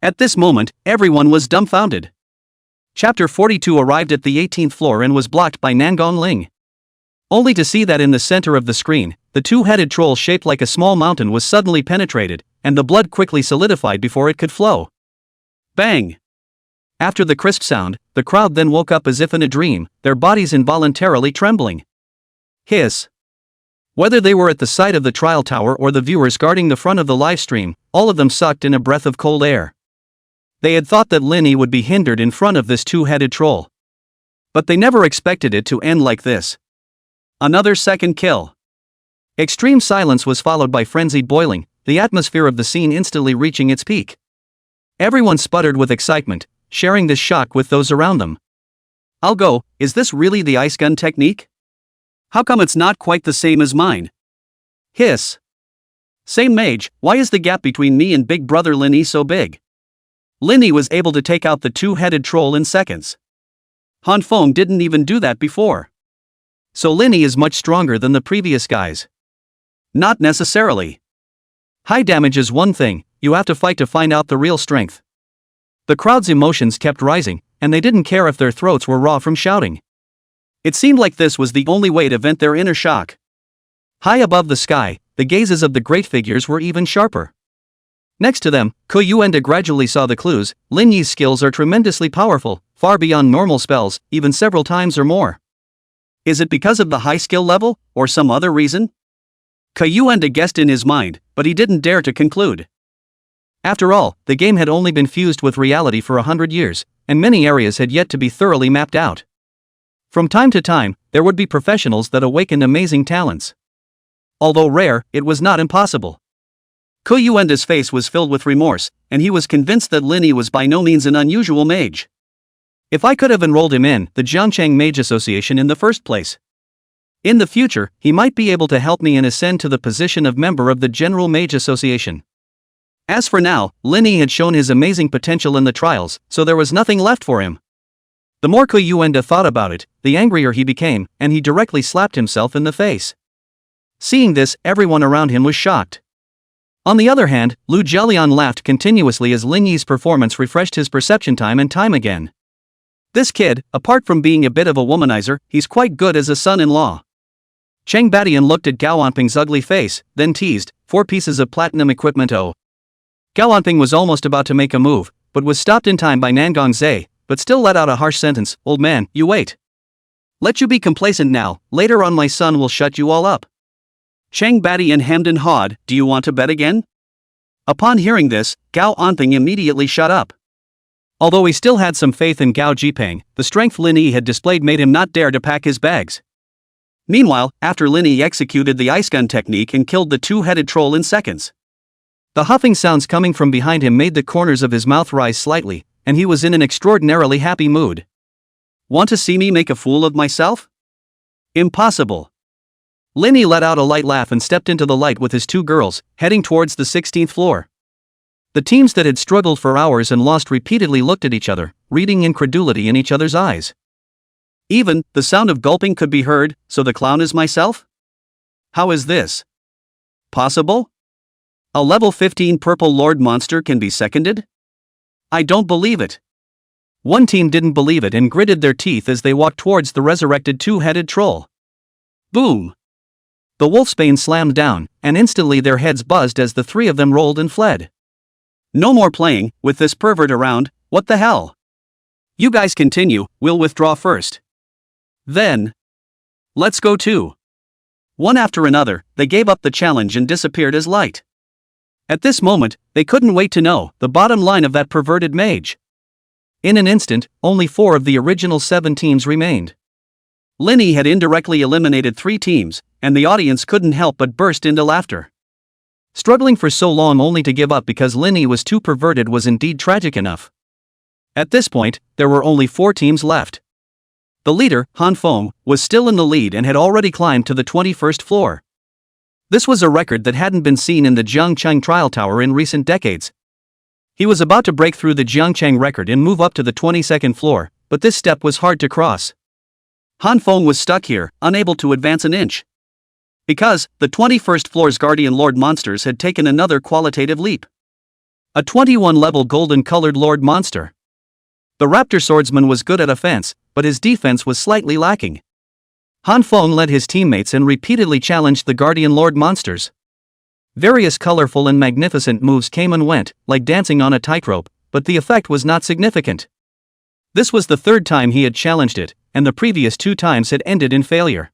[SPEAKER 1] At this moment, everyone was dumbfounded. Chapter 42 arrived at the 18th floor and was blocked by Nangong Ling. Only to see that in the center of the screen, the two-headed troll shaped like a small mountain was suddenly penetrated, and the blood quickly solidified before it could flow. Bang! After the crisp sound, the crowd then woke up as if in a dream, their bodies involuntarily trembling. Hiss! Whether they were at the site of the trial tower or the viewers guarding the front of the live stream, all of them sucked in a breath of cold air. They had thought that Lin Yi would be hindered in front of this two-headed troll. But they never expected it to end like this. Another second kill. Extreme silence was followed by frenzied boiling, the atmosphere of the scene instantly reaching its peak. Everyone sputtered with excitement, sharing this shock with those around them. I'll go, is this really the ice gun technique? How come it's not quite the same as mine? Hiss. Same mage, why is the gap between me and big brother Lin Yi so big? Lin Yi was able to take out the two-headed troll in seconds. Han Feng didn't even do that before. So Lin Yi is much stronger than the previous guys. Not necessarily. High damage is one thing, you have to fight to find out the real strength. The crowd's emotions kept rising, and they didn't care if their throats were raw from shouting. It seemed like this was the only way to vent their inner shock. High above the sky, the gazes of the great figures were even sharper. Next to them, Ke Yuenda gradually saw the clues. Lin Yi's skills are tremendously powerful, far beyond normal spells, even several times or more. Is it because of the high skill level, or some other reason? Ke Yuenda guessed in his mind, but he didn't dare to conclude. After all, the game had only been fused with reality for 100 years, and many areas had yet to be thoroughly mapped out. From time to time, there would be professionals that awakened amazing talents. Although rare, it was not impossible. Ke Yuenda's face was filled with remorse, and he was convinced that Lin Yi was by no means an unusual mage. If I could have enrolled him in the Jiangchang Mage Association in the first place. In the future, he might be able to help me and ascend to the position of member of the General Mage Association. As for now, Lin Yi had shown his amazing potential in the trials, so there was nothing left for him. The more Ke Yuenda thought about it, the angrier he became, and he directly slapped himself in the face. Seeing this, everyone around him was shocked. On the other hand, Lu Jialian laughed continuously as Lin Yi's performance refreshed his perception time and time again. This kid, apart from being a bit of a womanizer, he's quite good as a son-in-law. Cheng Badian looked at Gao Anping's ugly face, then teased, 4 pieces of platinum equipment oh. Gao Anping was almost about to make a move, but was stopped in time by Nangong Zhe, but still let out a harsh sentence, old man, you wait. Let you be complacent now, later on my son will shut you all up. Cheng Badian hemmed and hawed, do you want to bet again? Upon hearing this, Gao Anping immediately shut up. Although he still had some faith in Gao Jipang, the strength Lin Yi had displayed made him not dare to pack his bags. Meanwhile, after Lin Yi executed the ice gun technique and killed the two-headed troll in seconds. The huffing sounds coming from behind him made the corners of his mouth rise slightly, and he was in an extraordinarily happy mood. Want to see me make a fool of myself? Impossible. Lin Yi let out a light laugh and stepped into the light with his 2 girls, heading towards the 16th floor. The teams that had struggled for hours and lost repeatedly looked at each other, reading incredulity in each other's eyes. Even, the sound of gulping could be heard, so the clown is myself? How is this possible? A level 15 purple lord monster can be seconded? I don't believe it. One team didn't believe it and gritted their teeth as they walked towards the resurrected two-headed troll. Boom! The wolfsbane slammed down, and instantly their heads buzzed as the 3 of them rolled and fled. No more playing with this pervert around, what the hell? You guys continue, we'll withdraw first. Then, let's go too. One after another, they gave up the challenge and disappeared as light. At this moment, they couldn't wait to know the bottom line of that perverted mage. In an instant, only 4 of the original 7 teams remained. Lin Yi had indirectly eliminated 3 teams, and the audience couldn't help but burst into laughter. Struggling for so long only to give up because Lin Yi was too perverted was indeed tragic enough. At this point, there were only 4 teams left. The leader, Han Feng, was still in the lead and had already climbed to the 21st floor. This was a record that hadn't been seen in the Jiangcheng trial tower in recent decades. He was about to break through the Jiangcheng record and move up to the 22nd floor, but this step was hard to cross. Han Feng was stuck here, unable to advance an inch. Because the 21st floor's Guardian Lord monsters had taken another qualitative leap. A 21-level golden-colored Lord monster. The Raptor Swordsman was good at offense, but his defense was slightly lacking. Han Feng led his teammates and repeatedly challenged the Guardian Lord monsters. Various colorful and magnificent moves came and went, like dancing on a tightrope, but the effect was not significant. This was the 3rd time he had challenged it, and the previous 2 times had ended in failure.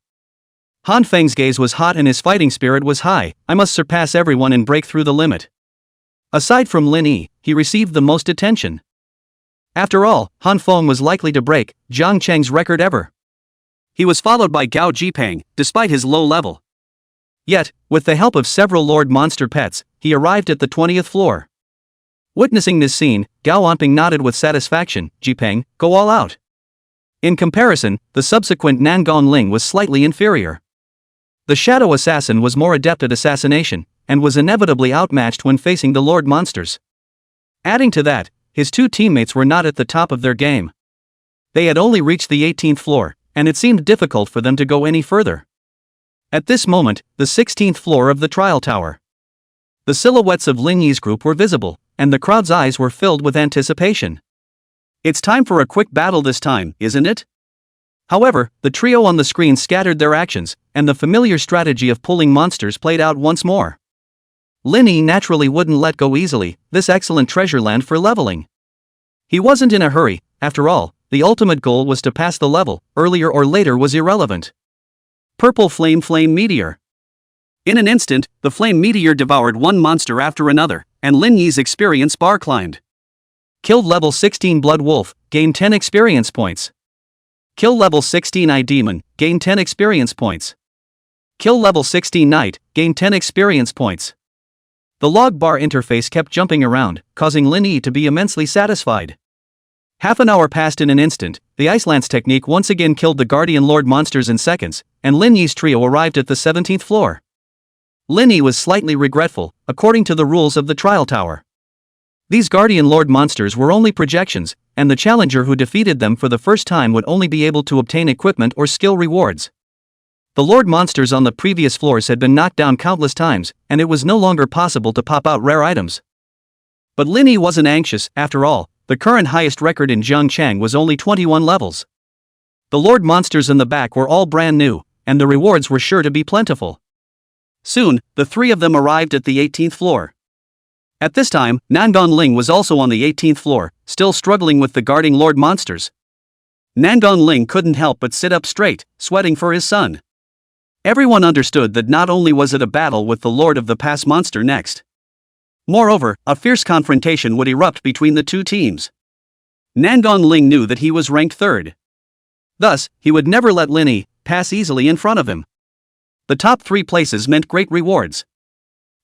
[SPEAKER 1] Han Feng's gaze was hot and his fighting spirit was high. I must surpass everyone and break through the limit. Aside from Lin Yi, he received the most attention. After all, Han Feng was likely to break Jiangcheng's record ever. He was followed by Gao Jiang, despite his low level. Yet, with the help of several Lord Monster pets, he arrived at the 20th floor. Witnessing this scene, Gao Jiang nodded with satisfaction. Jiang, go all out. In comparison, the subsequent Nangon Ling was slightly inferior. The Shadow Assassin was more adept at assassination, and was inevitably outmatched when facing the Lord monsters. Adding to that, his 2 teammates were not at the top of their game. They had only reached the 18th floor, and it seemed difficult for them to go any further. At this moment, the 16th floor of the trial tower. The silhouettes of Lin Yi's group were visible, and the crowd's eyes were filled with anticipation. It's time for a quick battle this time, isn't it? However, the trio on the screen scattered their actions, and the familiar strategy of pulling monsters played out once more. Lin Yi naturally wouldn't let go easily, this excellent treasure land for leveling. He wasn't in a hurry, after all, the ultimate goal was to pass the level, earlier or later was irrelevant. Purple Flame Meteor. In an instant, the Flame Meteor devoured one monster after another, and Lin Yi's experience bar climbed. Killed level 16 Blood Wolf, gained 10 experience points. Kill level 16 Eye Demon, gained 10 experience points. Kill level 16 Knight, gained 10 experience points. The log bar interface kept jumping around, causing Lin Yi to be immensely satisfied. Half an hour passed in an instant, the Ice Lance technique once again killed the Guardian Lord monsters in seconds, and Lin Yi's trio arrived at the 17th floor. Lin Yi was slightly regretful, according to the rules of the trial tower. These Guardian Lord monsters were only projections, and the challenger who defeated them for the first time would only be able to obtain equipment or skill rewards. The Lord monsters on the previous floors had been knocked down countless times, and it was no longer possible to pop out rare items. But Lin Yi wasn't anxious, after all, the current highest record in Jiangcheng was only 21 levels. The Lord monsters in the back were all brand new, and the rewards were sure to be plentiful. Soon, the 3 of them arrived at the 18th floor. At this time, Nangon Ling was also on the 18th floor, still struggling with the guarding Lord monsters. Nangon Ling couldn't help but sit up straight, sweating for his son. Everyone understood that not only was it a battle with the Lord of the Past monster next. Moreover, a fierce confrontation would erupt between the 2 teams. Nangon Ling knew that he was ranked 3rd. Thus, he would never let Lin Yi pass easily in front of him. The top 3 places meant great rewards.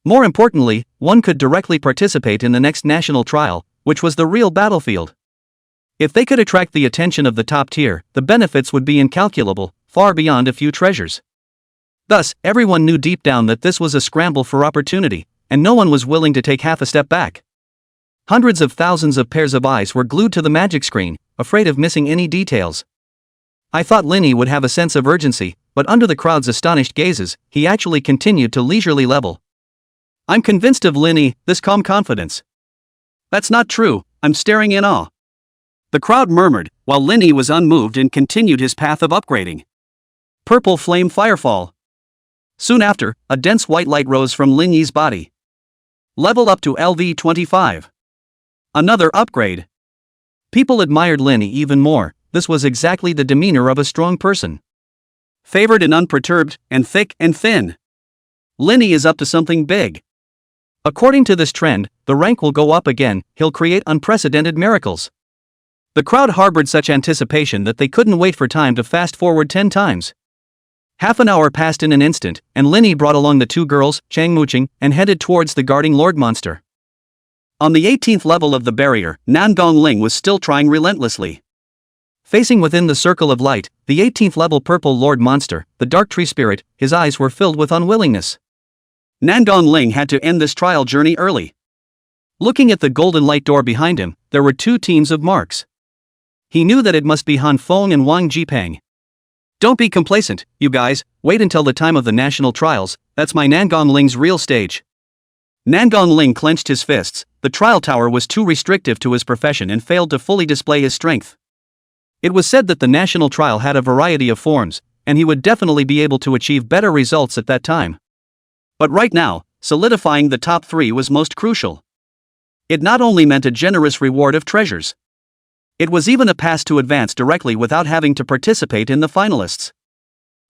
[SPEAKER 1] More importantly, one could directly participate in the next national trial, which was the real battlefield. If they could attract the attention of the top tier, the benefits would be incalculable, far beyond a few treasures. Thus, everyone knew deep down that this was a scramble for opportunity, and no one was willing to take half a step back. Hundreds of thousands of pairs of eyes were glued to the magic screen, afraid of missing any details. I thought Lin Yi would have a sense of urgency, but under the crowd's astonished gazes, he actually continued to leisurely level. I'm convinced of Lin Yi, this calm confidence. That's not true, I'm staring in awe. The crowd murmured, while Lin Yi was unmoved and continued his path of upgrading. Purple Flame Firefall. Soon after, a dense white light rose from Lin Yi's body. Level up to LV25. Another upgrade. People admired Lin Yi even more, this was exactly the demeanor of a strong person. Favored and unperturbed, and thick and thin. Lin Yi is up to something big. According to this trend, the rank will go up again, he'll create unprecedented miracles. The crowd harbored such anticipation that they couldn't wait for time to fast forward 10 times. Half an hour passed in an instant, and Lin Yi brought along the two girls, Chang Muqing, and headed towards the guarding Lord Monster. On the 18th level of the barrier, Nan Gongling was still trying relentlessly. Facing within the circle of light, the 18th level purple Lord Monster, the dark tree spirit, his eyes were filled with unwillingness. Nan Gongling had to end this trial journey early. Looking at the golden light door behind him, there were two teams of marks. He knew that it must be Han Feng and Wang Jipang. Don't be complacent, you guys, wait until the time of the national trials, that's my Nan Gongling's real stage. Nan Gongling clenched his fists. The trial tower was too restrictive to his profession and failed to fully display his strength. It was said that the national trial had a variety of forms, and he would definitely be able to achieve better results at that time. But right now, solidifying the top 3 was most crucial. It not only meant a generous reward of treasures. It was even a pass to advance directly without having to participate in the finalists.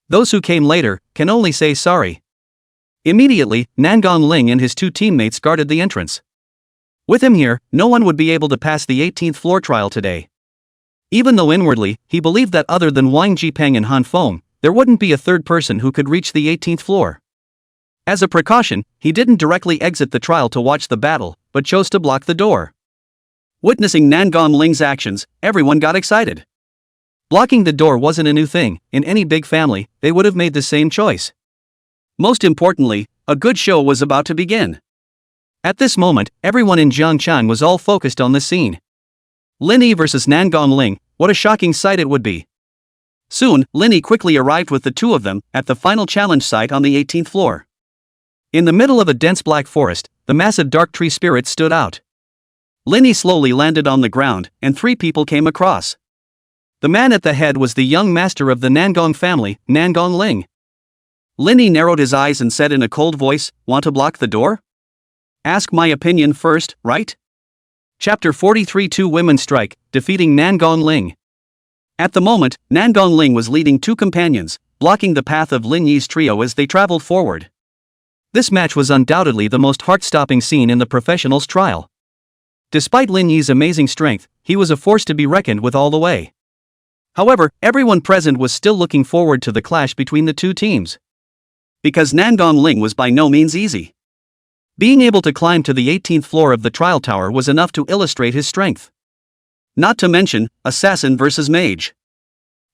[SPEAKER 1] Those who came later can only say sorry. Immediately, Nan Gongling and his two teammates guarded the entrance. With him here, no one would be able to pass the 18th floor trial today. Even though inwardly, he believed that other than Wang Jipeng and Han Feng, there wouldn't be a third person who could reach the 18th floor. As a precaution, he didn't directly exit the trial to watch the battle, but chose to block the door. Witnessing Nan Gongling's actions, everyone got excited. Blocking the door wasn't a new thing. In any big family, they would have made the same choice. Most importantly, a good show was about to begin. At this moment, everyone in Jiangchang was all focused on the scene. Lin Yi versus Nan Gongling, what a shocking sight it would be. Soon, Lin Yi quickly arrived with the two of them at the final challenge site on the 18th floor. In the middle of a dense black forest, the massive dark tree spirit stood out. Lin Yi slowly landed on the ground, and 3 people came across. The man at the head was the young master of the Nangong family, Nan Gongling. Lin Yi narrowed his eyes and said in a cold voice, "Want to block the door? Ask my opinion first, right?" Chapter 43 Two Women Strike, defeating Nan Gongling. At the moment, Nan Gongling was leading 2 companions, blocking the path of Lin Yi's trio as they traveled forward. This match was undoubtedly the most heart-stopping scene in the professionals' trial. Despite Lin Yi's amazing strength, he was a force to be reckoned with all the way. However, everyone present was still looking forward to the clash between the two teams. Because Nan Gongling was by no means easy. Being able to climb to the 18th floor of the trial tower was enough to illustrate his strength. Not to mention, assassin versus mage.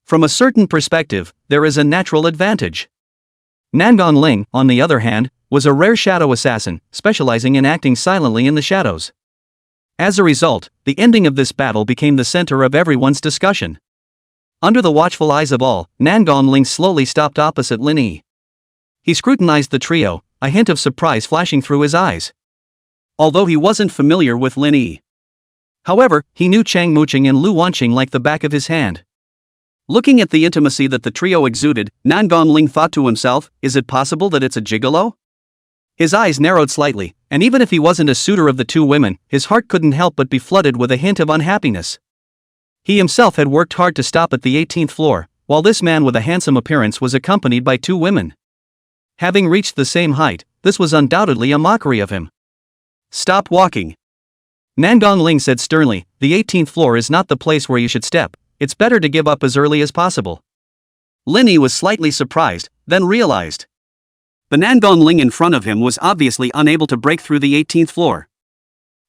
[SPEAKER 1] From a certain perspective, there is a natural advantage. Nan Gongling, on the other hand, was a rare shadow assassin, specializing in acting silently in the shadows. As a result, the ending of this battle became the center of everyone's discussion. Under the watchful eyes of all, Nan Gongling slowly stopped opposite Lin Yi. He scrutinized the trio, a hint of surprise flashing through his eyes. Although he wasn't familiar with Lin Yi. However, he knew Chang Muqing and Lu Wanqing like the back of his hand. Looking at the intimacy that the trio exuded, Nan Gongling thought to himself, is it possible that it's a gigolo? His eyes narrowed slightly, and even if he wasn't a suitor of the two women, his heart couldn't help but be flooded with a hint of unhappiness. He himself had worked hard to stop at the 18th floor, while this man with a handsome appearance was accompanied by 2 women. Having reached the same height, this was undoubtedly a mockery of him. Stop walking. Nan Gongling said sternly, the 18th floor is not the place where you should step, it's better to give up as early as possible. Lin Yi was slightly surprised, then realized. The Nan Gongling in front of him was obviously unable to break through the 18th floor.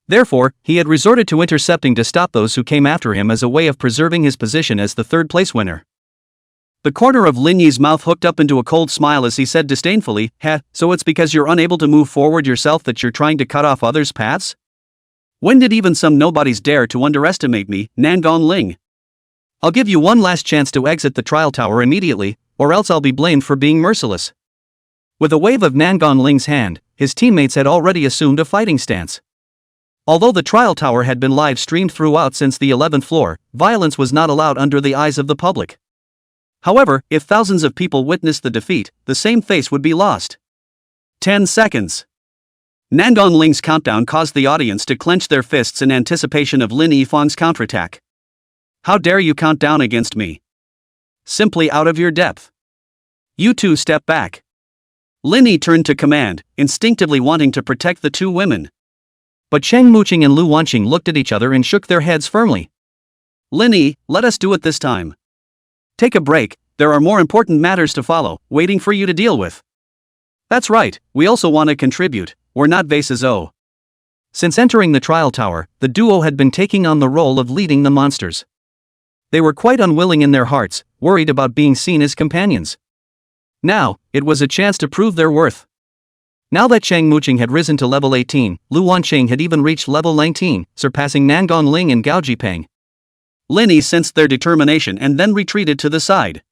[SPEAKER 1] Therefore, he had resorted to intercepting to stop those who came after him as a way of preserving his position as the 3rd place winner. The corner of Lin Yi's mouth hooked up into a cold smile as he said disdainfully, so it's because you're unable to move forward yourself that you're trying to cut off others' paths? When did even some nobodies dare to underestimate me, Nan Gongling? I'll give you one last chance to exit the trial tower immediately, or else I'll be blamed for being merciless. With a wave of Nan Gongling's hand, his teammates had already assumed a fighting stance. Although the trial tower had been live-streamed throughout since the 11th floor, violence was not allowed under the eyes of the public. However, if thousands of people witnessed the defeat, the same face would be lost. 10 seconds. Nan Gongling's countdown caused the audience to clench their fists in anticipation of Lin Yifang's counterattack. How dare you count down against me? Simply out of your depth. You two step back. Lin Yi turned to command, instinctively wanting to protect the 2 women. But Chang Muqing and Lu Wanqing looked at each other and shook their heads firmly. Lin Yi, let us do it this time. Take a break, there are more important matters to follow, waiting for you to deal with. That's right, we also want to contribute, we're not vases oh. Since entering the trial tower, the duo had been taking on the role of leading the monsters. They were quite unwilling in their hearts, worried about being seen as companions. Now, it was a chance to prove their worth. Now that Chang Muqing had risen to level 18, Lu Wanqing had even reached level 19, surpassing Nangong Ling and Gao Jiang. Lin Yi sensed their determination and then retreated to the side.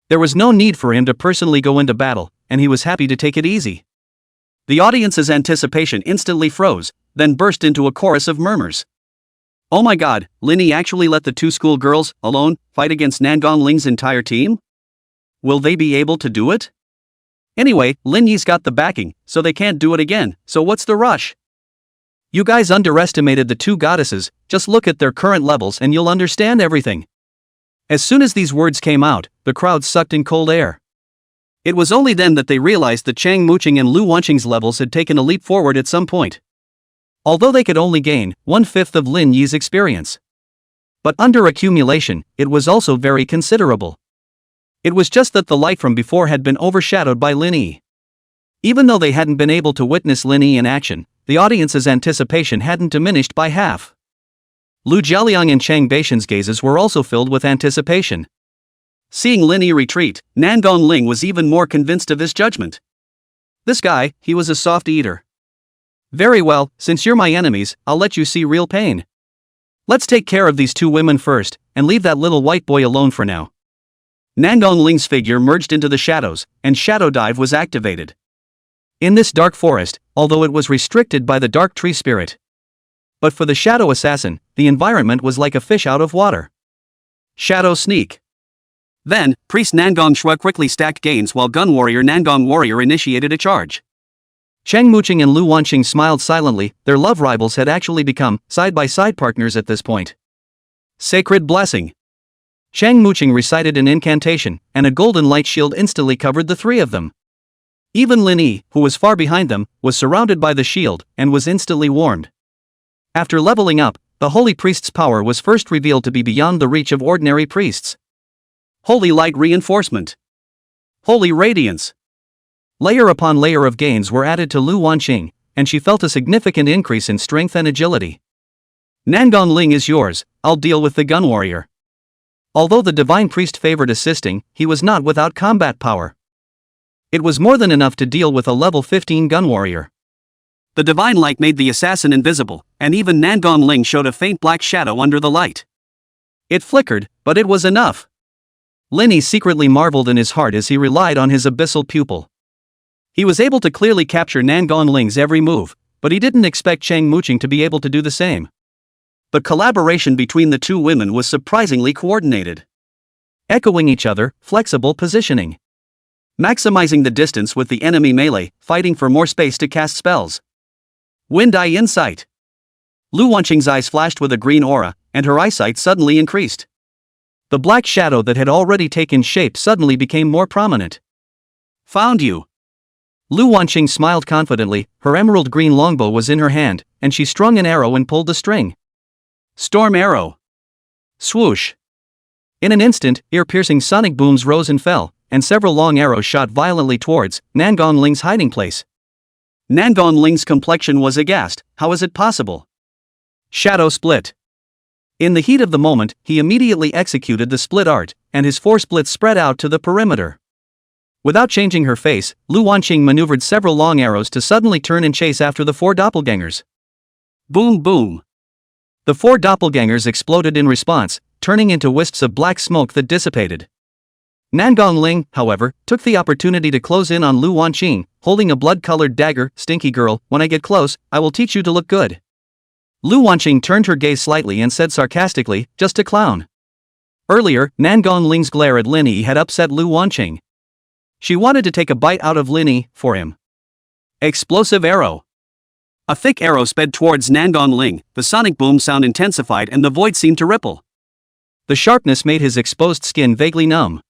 [SPEAKER 1] There was no need for him to personally go into battle, and he was happy to take it easy. The audience's anticipation instantly froze, then burst into a chorus of murmurs. Oh my god, Lin Yi actually let the two schoolgirls, alone, fight against Nangong Ling's entire team? Will they be able to do it? Anyway, Lin Yi's got the backing, so they can't do it again, so what's the rush? You guys underestimated the two goddesses, just look at their current levels and you'll understand everything. As soon as these words came out, the crowd sucked in cold air. It was only then that they realized that Chang Muqing and Lu Wanqing's levels had taken a leap forward at some point. Although they could only gain 1/5 of Lin Yi's experience. But under accumulation, it was also very considerable. It was just that the light from before had been overshadowed by Lin Yi. Even though they hadn't been able to witness Lin Yi in action, the audience's anticipation hadn't diminished by half. Lu Jialiang and Chang Baishan's gazes were also filled with anticipation. Seeing Lin Yi retreat, Nangong Ling was even more convinced of his judgment. This guy, he was a soft eater. Very well, since you're my enemies, I'll let you see real pain. Let's take care of these two women first, and leave that little white boy alone for now. Nangong Ling's figure merged into the shadows, and Shadow Dive was activated. In this dark forest, although it was restricted by the dark tree spirit. But for the shadow assassin, the environment was like a fish out of water. Shadow Sneak. Then, Priest Nangong Shua quickly stacked gains while Gun Warrior Nangong Warrior initiated a charge. Chang Muqing and Lu Wanqing smiled silently, their love rivals had actually become side-by-side partners at this point. Sacred Blessing. Chang Muqing recited an incantation, and a golden light shield instantly covered the three of them. Even Lin Yi, who was far behind them, was surrounded by the shield, and was instantly warmed. After leveling up, the Holy Priest's power was first revealed to be beyond the reach of ordinary priests. Holy Light Reinforcement. Holy Radiance. Layer upon layer of gains were added to Lu Wanqing, and she felt a significant increase in strength and agility. Nangong Ling is yours, I'll deal with the Gun Warrior. Although the Divine Priest favored assisting, he was not without combat power. It was more than enough to deal with a level 15 Gun Warrior. The Divine Light made the assassin invisible, and even Nangong Ling showed a faint black shadow under the light. It flickered, but it was enough. Lin Yi secretly marveled in his heart as he relied on his abyssal pupil. He was able to clearly capture Nangong Ling's every move, but he didn't expect Chang Muqing to be able to do the same. The collaboration between the two women was surprisingly coordinated. Echoing each other, flexible positioning. Maximizing the distance with the enemy melee, fighting for more space to cast spells. Wind Eye Insight. Lu Wanqing's eyes flashed with a green aura, and her eyesight suddenly increased. The black shadow that had already taken shape suddenly became more prominent. Found you. Lu Wanqing smiled confidently, her emerald green longbow was in her hand, and she strung an arrow and pulled the string. Storm Arrow. Swoosh. In an instant, ear-piercing sonic booms rose and fell, and several long arrows shot violently towards Nangong Ling's hiding place. Nangong Ling's complexion was aghast, how is it possible? Shadow Split. In the heat of the moment, he immediately executed the split art, and his four splits spread out to the perimeter. Without changing her face, Lu Wanqing maneuvered several long arrows to suddenly turn and chase after the four doppelgangers. Boom boom. The four doppelgangers exploded in response, turning into wisps of black smoke that dissipated. Nangong Ling, however, took the opportunity to close in on Lu Wanqing, holding a blood-colored dagger. Stinky girl, when I get close, I will teach you to look good. Lu Wanqing turned her gaze slightly and said sarcastically, just a clown. Earlier, Nangong Ling's glare at Lin Yi had upset Lu Wanqing. She wanted to take a bite out of Lin Yi, for him. Explosive Arrow. A thick arrow sped towards Nangong Ling, the sonic boom sound intensified and the void seemed to ripple. The sharpness made his exposed skin vaguely numb.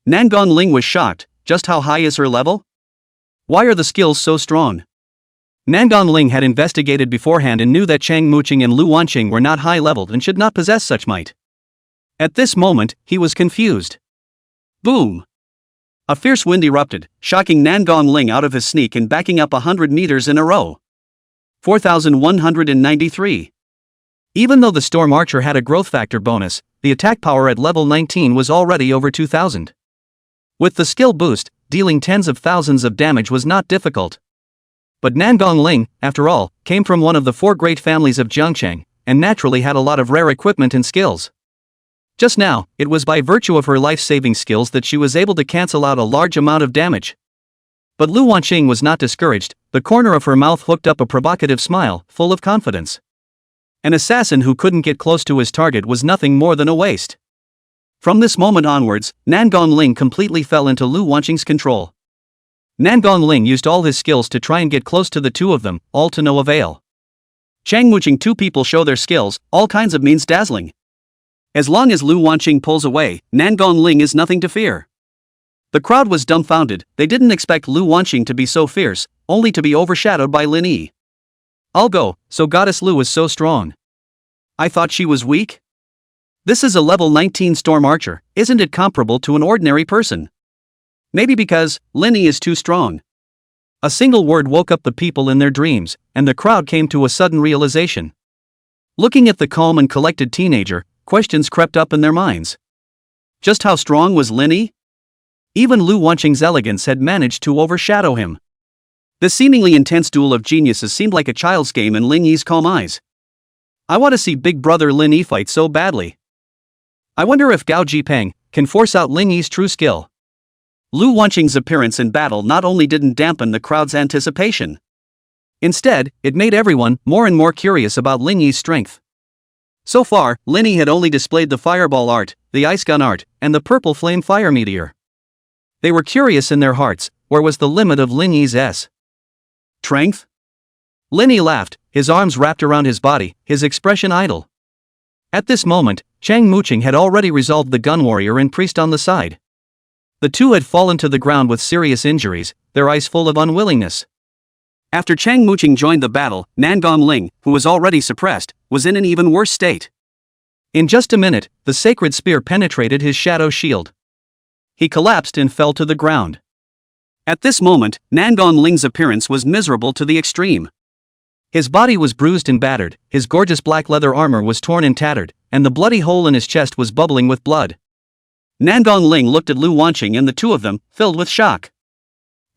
[SPEAKER 1] Nangong Ling was shocked, just how high is her level? Why are the skills so strong? Nangang Ling had investigated beforehand and knew that Chang Muqing and Lu Wanqing were not high-leveled and should not possess such might. At this moment, he was confused. Boom! A fierce wind erupted, shocking Nangang Ling out of his sneak and backing up 100 meters in a row. 4,193. Even though the Storm Archer had a growth factor bonus, the attack power at level 19 was already over 2,000. With the skill boost, dealing tens of thousands of damage was not difficult. But Nangang Ling, after all, came from one of the 4 great families of Jiangcheng, and naturally had a lot of rare equipment and skills. Just now, it was by virtue of her life-saving skills that she was able to cancel out a large amount of damage. But Lu Wanqing was not discouraged. The corner of her mouth hooked up a provocative smile, full of confidence. An assassin who couldn't get close to his target was nothing more than a waste. From this moment onwards, Nangang Ling completely fell into Lu Wanqing's control. Nangang Ling used all his skills to try and get close to the two of them, all to no avail. Chang Muqing, 2 people show their skills, all kinds of means dazzling. As long as Lu Wanqing pulls away, Nangang Ling is nothing to fear. The crowd was dumbfounded. They didn't expect Lu Wanqing to be so fierce, only to be overshadowed by Lin Yi. I'll go, so Goddess Lu is so strong. I thought she was weak? This is a level 19 Storm Archer, isn't it comparable to an ordinary person? Maybe because Lin Yi is too strong. A single word woke up the people in their dreams, and the crowd came to a sudden realization. Looking at the calm and collected teenager, questions crept up in their minds. Just how strong was Lin Yi? Even Lu Wanqing's elegance had managed to overshadow him. The seemingly intense duel of geniuses seemed like a child's game in Lin Yi's calm eyes. I want to see big brother Lin Yi fight so badly. I wonder if Gao Jiang can force out Lin Yi's true skill. Lu Wanqing's appearance in battle not only didn't dampen the crowd's anticipation. Instead, it made everyone more and more curious about Lin Yi's strength. So far, Lin Yi had only displayed the fireball art, the ice gun art, and the purple flame fire meteor. They were curious in their hearts, where was the limit of Lin Yi's strength? Lin Yi laughed, his arms wrapped around his body, his expression idle. At this moment, Chang Muqing had already resolved the gun warrior and priest on the side. The two had fallen to the ground with serious injuries, their eyes full of unwillingness. After Chang Muqing joined the battle, Nangang Ling, who was already suppressed, was in an even worse state. In just a minute, the sacred spear penetrated his shadow shield. He collapsed and fell to the ground. At this moment, Nangang Ling's appearance was miserable to the extreme. His body was bruised and battered, his gorgeous black leather armor was torn and tattered, and the bloody hole in his chest was bubbling with blood. Nangang Ling looked at Lu Wanqing and the two of them, filled with shock.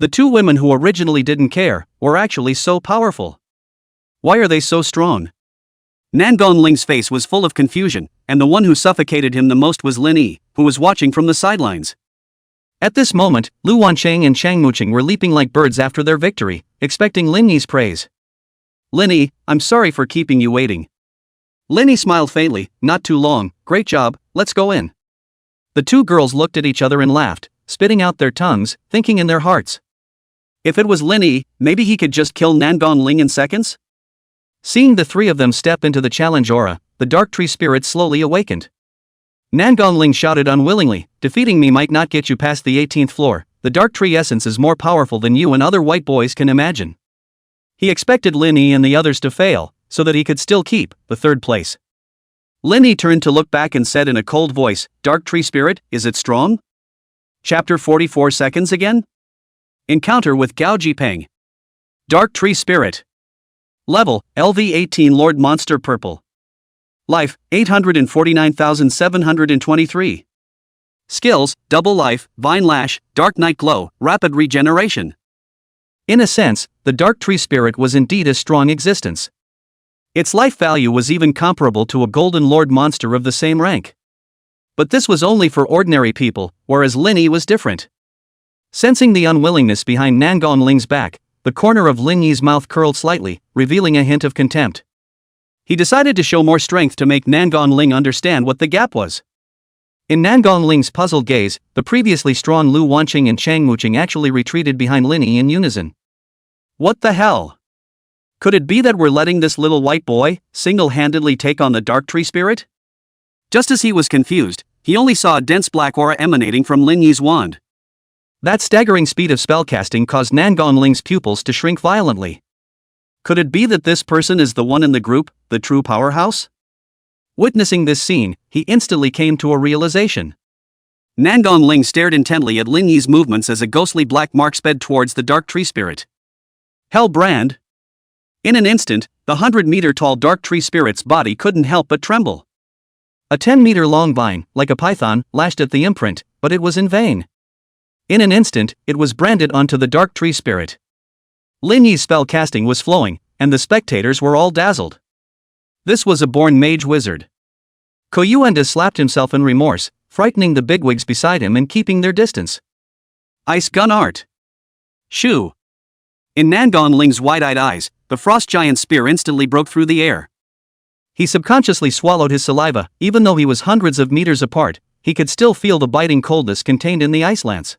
[SPEAKER 1] The 2 women who originally didn't care, were actually so powerful. Why are they so strong? Nangang Ling's face was full of confusion, and the one who suffocated him the most was Lin Yi, who was watching from the sidelines. At this moment, Lu Wanqing and Chang Muqing were leaping like birds after their victory, expecting Lin Yi's praise. Lin Yi, I'm sorry for keeping you waiting. Lin Yi smiled faintly, not too long, great job, let's go in. The 2 girls looked at each other and laughed, spitting out their tongues, thinking in their hearts. If it was Lin Yi, maybe he could just kill Nangang Ling in seconds? Seeing the 3 of them step into the challenge aura, the dark tree spirit slowly awakened. Nangang Ling shouted unwillingly, defeating me might not get you past the 18th floor, the dark tree essence is more powerful than you and other white boys can imagine. He expected Lin Yi and the others to fail, so that he could still keep the 3rd place. Lin Yi turned to look back and said in a cold voice, Dark tree spirit, is it strong? Chapter 44 seconds again? Encounter with Gao Jiang. Dark tree spirit. Level, LV 18 Lord Monster Purple. Life, 849,723. Skills, Double Life, Vine Lash, Dark Night Glow, Rapid Regeneration. In a sense, the Dark Tree Spirit was indeed a strong existence. Its life value was even comparable to a Golden Lord monster of the same rank. But this was only for ordinary people, whereas Lin Yi was different. Sensing the unwillingness behind Nangang Ling's back, the corner of Lin Yi's mouth curled slightly, revealing a hint of contempt. He decided to show more strength to make Nangang Ling understand what the gap was. In Nangang Ling's puzzled gaze, the previously strong Lu Wanqing and Chang Muqing actually retreated behind Lin Yi in unison. What the hell? Could it be that we're letting this little white boy single-handedly take on the Dark Tree Spirit? Just as he was confused, he only saw a dense black aura emanating from Lin Yi's wand. That staggering speed of spellcasting caused Nangang Ling's pupils to shrink violently. Could it be that this person is the one in the group, the true powerhouse? Witnessing this scene, he instantly came to a realization. Nangon Ling stared intently at Lin Yi's movements as a ghostly black mark sped towards the dark tree spirit. Hellbrand! In an instant, the 100-meter-tall dark tree spirit's body couldn't help but tremble. A 10-meter-long vine, like a python, lashed at the imprint, but it was in vain. In an instant, it was branded onto the dark tree spirit. Lin Yi's spell casting was flowing, and the spectators were all dazzled. This was a born mage wizard. Koyuenda slapped himself in remorse, frightening the bigwigs beside him and keeping their distance. Ice gun art. Shoo! In Nangon Ling's wide-eyed eyes, the frost giant's spear instantly broke through the air. He subconsciously swallowed his saliva. Even though he was hundreds of meters apart, he could still feel the biting coldness contained in the ice lance.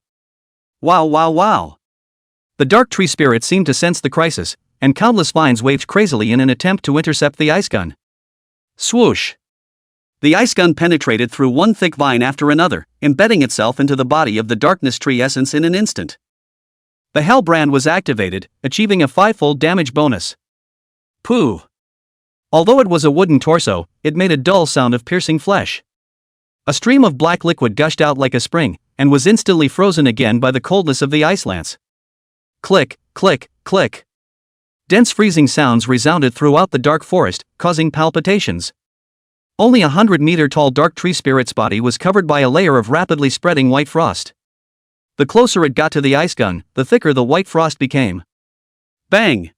[SPEAKER 1] Wow wow wow! The dark tree spirit seemed to sense the crisis, and countless vines waved crazily in an attempt to intercept the ice gun. Swoosh! The ice gun penetrated through one thick vine after another, embedding itself into the body of the darkness tree essence in an instant. The Hellbrand was activated, achieving a 5-fold damage bonus. Pooh! Although it was a wooden torso, it made a dull sound of piercing flesh. A stream of black liquid gushed out like a spring, and was instantly frozen again by the coldness of the ice lance. Click, click, click. Dense freezing sounds resounded throughout the dark forest, causing palpitations. Only a 100-meter-tall dark tree spirit's body was covered by a layer of rapidly spreading white frost. The closer it got to the ice gun, the thicker the white frost became. Bang!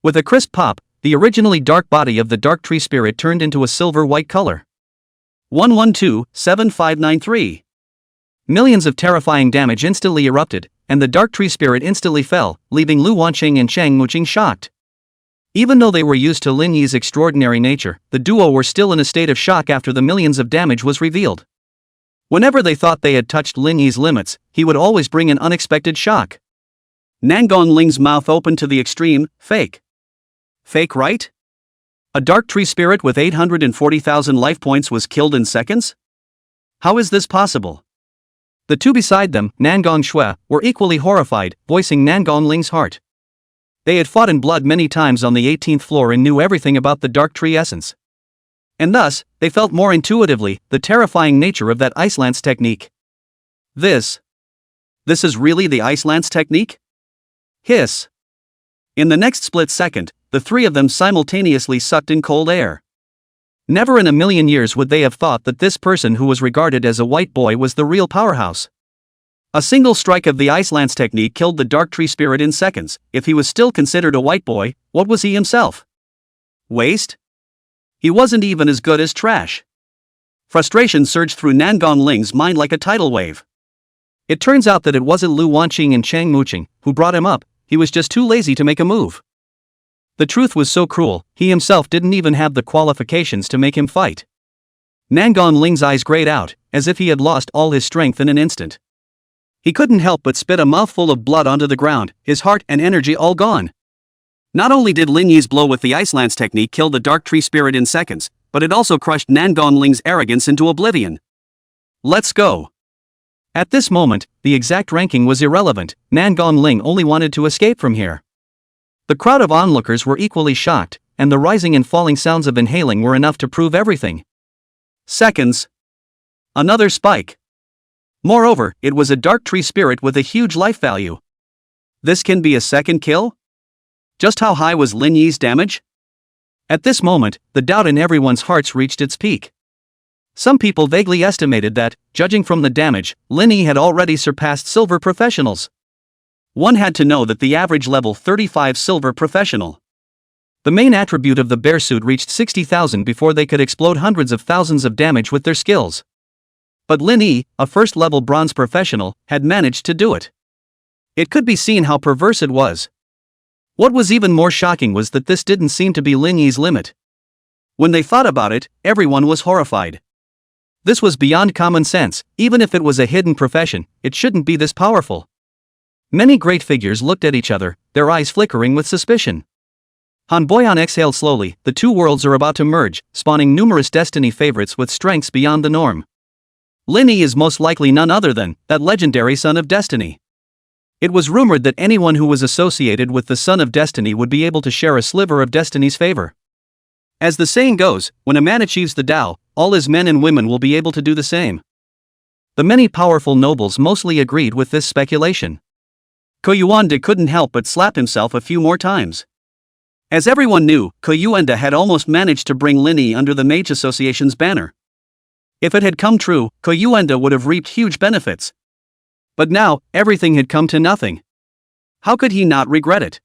[SPEAKER 1] With a crisp pop, the originally dark body of the dark tree spirit turned into a silver-white color. 112-7593. Millions of terrifying damage instantly erupted, and the dark tree spirit instantly fell, leaving Lu Wanqing and Chang Muqing shocked. Even though they were used to Lin Yi's extraordinary nature, the duo were still in a state of shock after the millions of damage was revealed. Whenever they thought they had touched Lin Yi's limits, he would always bring an unexpected shock. Nangon Ling's mouth opened to the extreme. Fake. Fake, right? A dark tree spirit with 840,000 life points was killed in seconds? How is this possible? The two beside them, Nangon Shui, were equally horrified, voicing Nangon Ling's heart. They had fought in blood many times on the 18th floor and knew everything about the dark tree essence. And thus, they felt more intuitively the terrifying nature of that ice lance technique. This is really the ice lance technique? Hiss. In the next split second, the three of them simultaneously sucked in cold air. Never in a million years would they have thought that this person who was regarded as a white boy was the real powerhouse. A single strike of the ice lance technique killed the dark tree spirit in seconds. If he was still considered a white boy, what was he himself? Waste? He wasn't even as good as trash. Frustration surged through Nangon Ling's mind like a tidal wave. It turns out that it wasn't Lu Wanqing and Chang Muqing who brought him up, he was just too lazy to make a move. The truth was so cruel, he himself didn't even have the qualifications to make him fight. Nangon Ling's eyes grayed out, as if he had lost all his strength in an instant. He couldn't help but spit a mouthful of blood onto the ground, his heart and energy all gone. Not only did Lin Yi's blow with the ice lance technique kill the dark tree spirit in seconds, but it also crushed Nangon Ling's arrogance into oblivion. Let's go. At this moment, the exact ranking was irrelevant. Nangon Ling only wanted to escape from here. The crowd of onlookers were equally shocked, and the rising and falling sounds of inhaling were enough to prove everything. Seconds. Another spike. Moreover, it was a dark tree spirit with a huge life value. This can be a second kill? Just how high was Lin Yi's damage? At this moment, the doubt in everyone's hearts reached its peak. Some people vaguely estimated that, judging from the damage, Lin Yi had already surpassed silver professionals. One had to know that the average level 35 silver professional. The main attribute of the bear suit reached 60,000 before they could explode hundreds of thousands of damage with their skills. But Lin Yi, a first-level bronze professional, had managed to do it. It could be seen how perverse it was. What was even more shocking was that this didn't seem to be Lin Yi's limit. When they thought about it, everyone was horrified. This was beyond common sense. Even if it was a hidden profession, it shouldn't be this powerful. Many great figures looked at each other, their eyes flickering with suspicion. Han Boyan exhaled slowly. The two worlds are about to merge, spawning numerous Destiny favorites with strengths beyond the norm. Lin Yi is most likely none other than that legendary son of Destiny. It was rumored that anyone who was associated with the Son of Destiny would be able to share a sliver of Destiny's favor. As the saying goes, when a man achieves the Tao, all his men and women will be able to do the same. The many powerful nobles mostly agreed with this speculation. Koyuanda couldn't help but slap himself a few more times. As everyone knew, Koyuanda had almost managed to bring Linny under the Mage Association's banner. If it had come true, Koyuanda would have reaped huge benefits. But now, everything had come to nothing. How could he not regret it?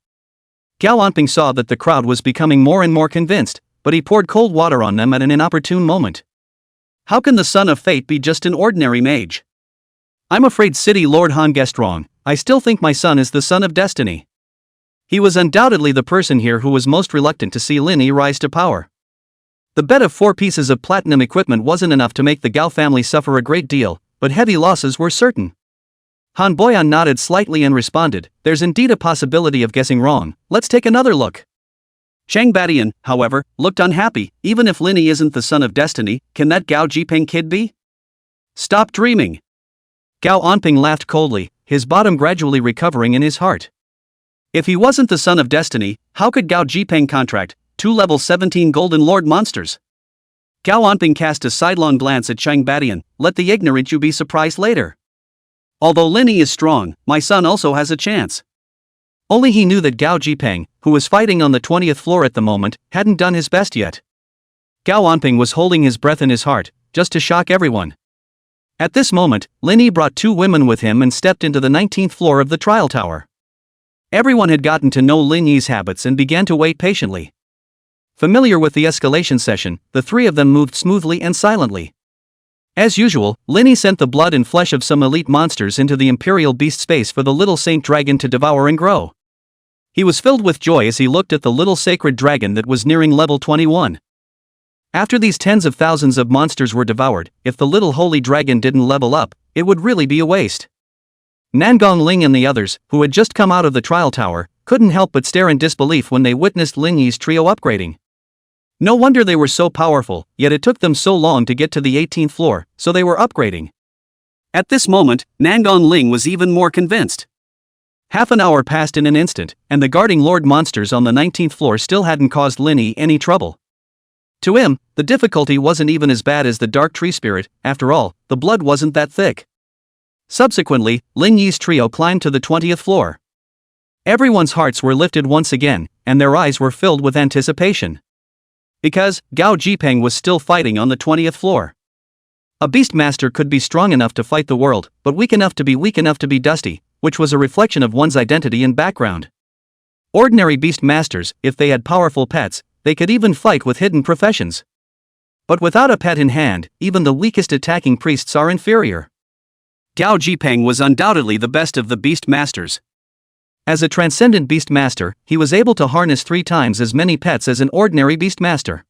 [SPEAKER 1] Gao Jiang saw that the crowd was becoming more and more convinced, but he poured cold water on them at an inopportune moment. How can the Son of Fate be just an ordinary mage? I'm afraid City Lord Han guessed wrong. I still think my son is the Son of Destiny. He was undoubtedly the person here who was most reluctant to see Linny rise to power. The bet of 4 pieces of platinum equipment wasn't enough to make the Gao family suffer a great deal, but heavy losses were certain. Han Boyan nodded slightly and responded, "There's indeed a possibility of guessing wrong. Let's take another look." Chang Badian, however, looked unhappy. Even if Linny isn't the Son of Destiny, can that Gao Jiang kid be? Stop dreaming. Gao Jiang laughed coldly, his bottom gradually recovering in his heart. If he wasn't the Son of Destiny, how could Gao Jiang contract 2 level 17 Golden Lord monsters? Gao Jiang cast a sidelong glance at Chang Badian. Let the ignorant you be surprised later. Although Linny is strong, my son also has a chance. Only he knew that Gao Jiang, who was fighting on the 20th floor at the moment, hadn't done his best yet. Gao Jiang was holding his breath in his heart, just to shock everyone. At this moment, Linny brought 2 women with him and stepped into the 19th floor of the trial tower. Everyone had gotten to know Linny's habits and began to wait patiently. Familiar with the escalation session, the 3 of them moved smoothly and silently. As usual, Linny sent the blood and flesh of some elite monsters into the Imperial Beast space for the little Saint Dragon to devour and grow. He was filled with joy as he looked at the little sacred dragon that was nearing level 21. After these tens of thousands of monsters were devoured, if the little holy dragon didn't level up, it would really be a waste. Nangong Ling and the others, who had just come out of the trial tower, couldn't help but stare in disbelief when they witnessed Linny's trio upgrading. No wonder they were so powerful, yet it took them so long to get to the 18th floor, so they were upgrading. At this moment, Nangong Ling was even more convinced. Half an hour passed in an instant, and the guarding Lord monsters on the 19th floor still hadn't caused Linny any trouble. To him, the difficulty wasn't even as bad as the Dark Tree Spirit. After all, the blood wasn't that thick. Subsequently, Ling Yi's trio climbed to the 20th floor. Everyone's hearts were lifted once again, and their eyes were filled with anticipation. Because Gao Jiang was still fighting on the 20th floor. A Beastmaster could be strong enough to fight the world, but weak enough to be dusty, which was a reflection of one's identity and background. Ordinary Beastmasters, if they had powerful pets, they could even fight with hidden professions. But without a pet in hand, even the weakest attacking priests are inferior. Gao Jiang was undoubtedly the best of the Beastmasters. As a transcendent Beastmaster, he was able to harness 3 times as many pets as an ordinary Beastmaster.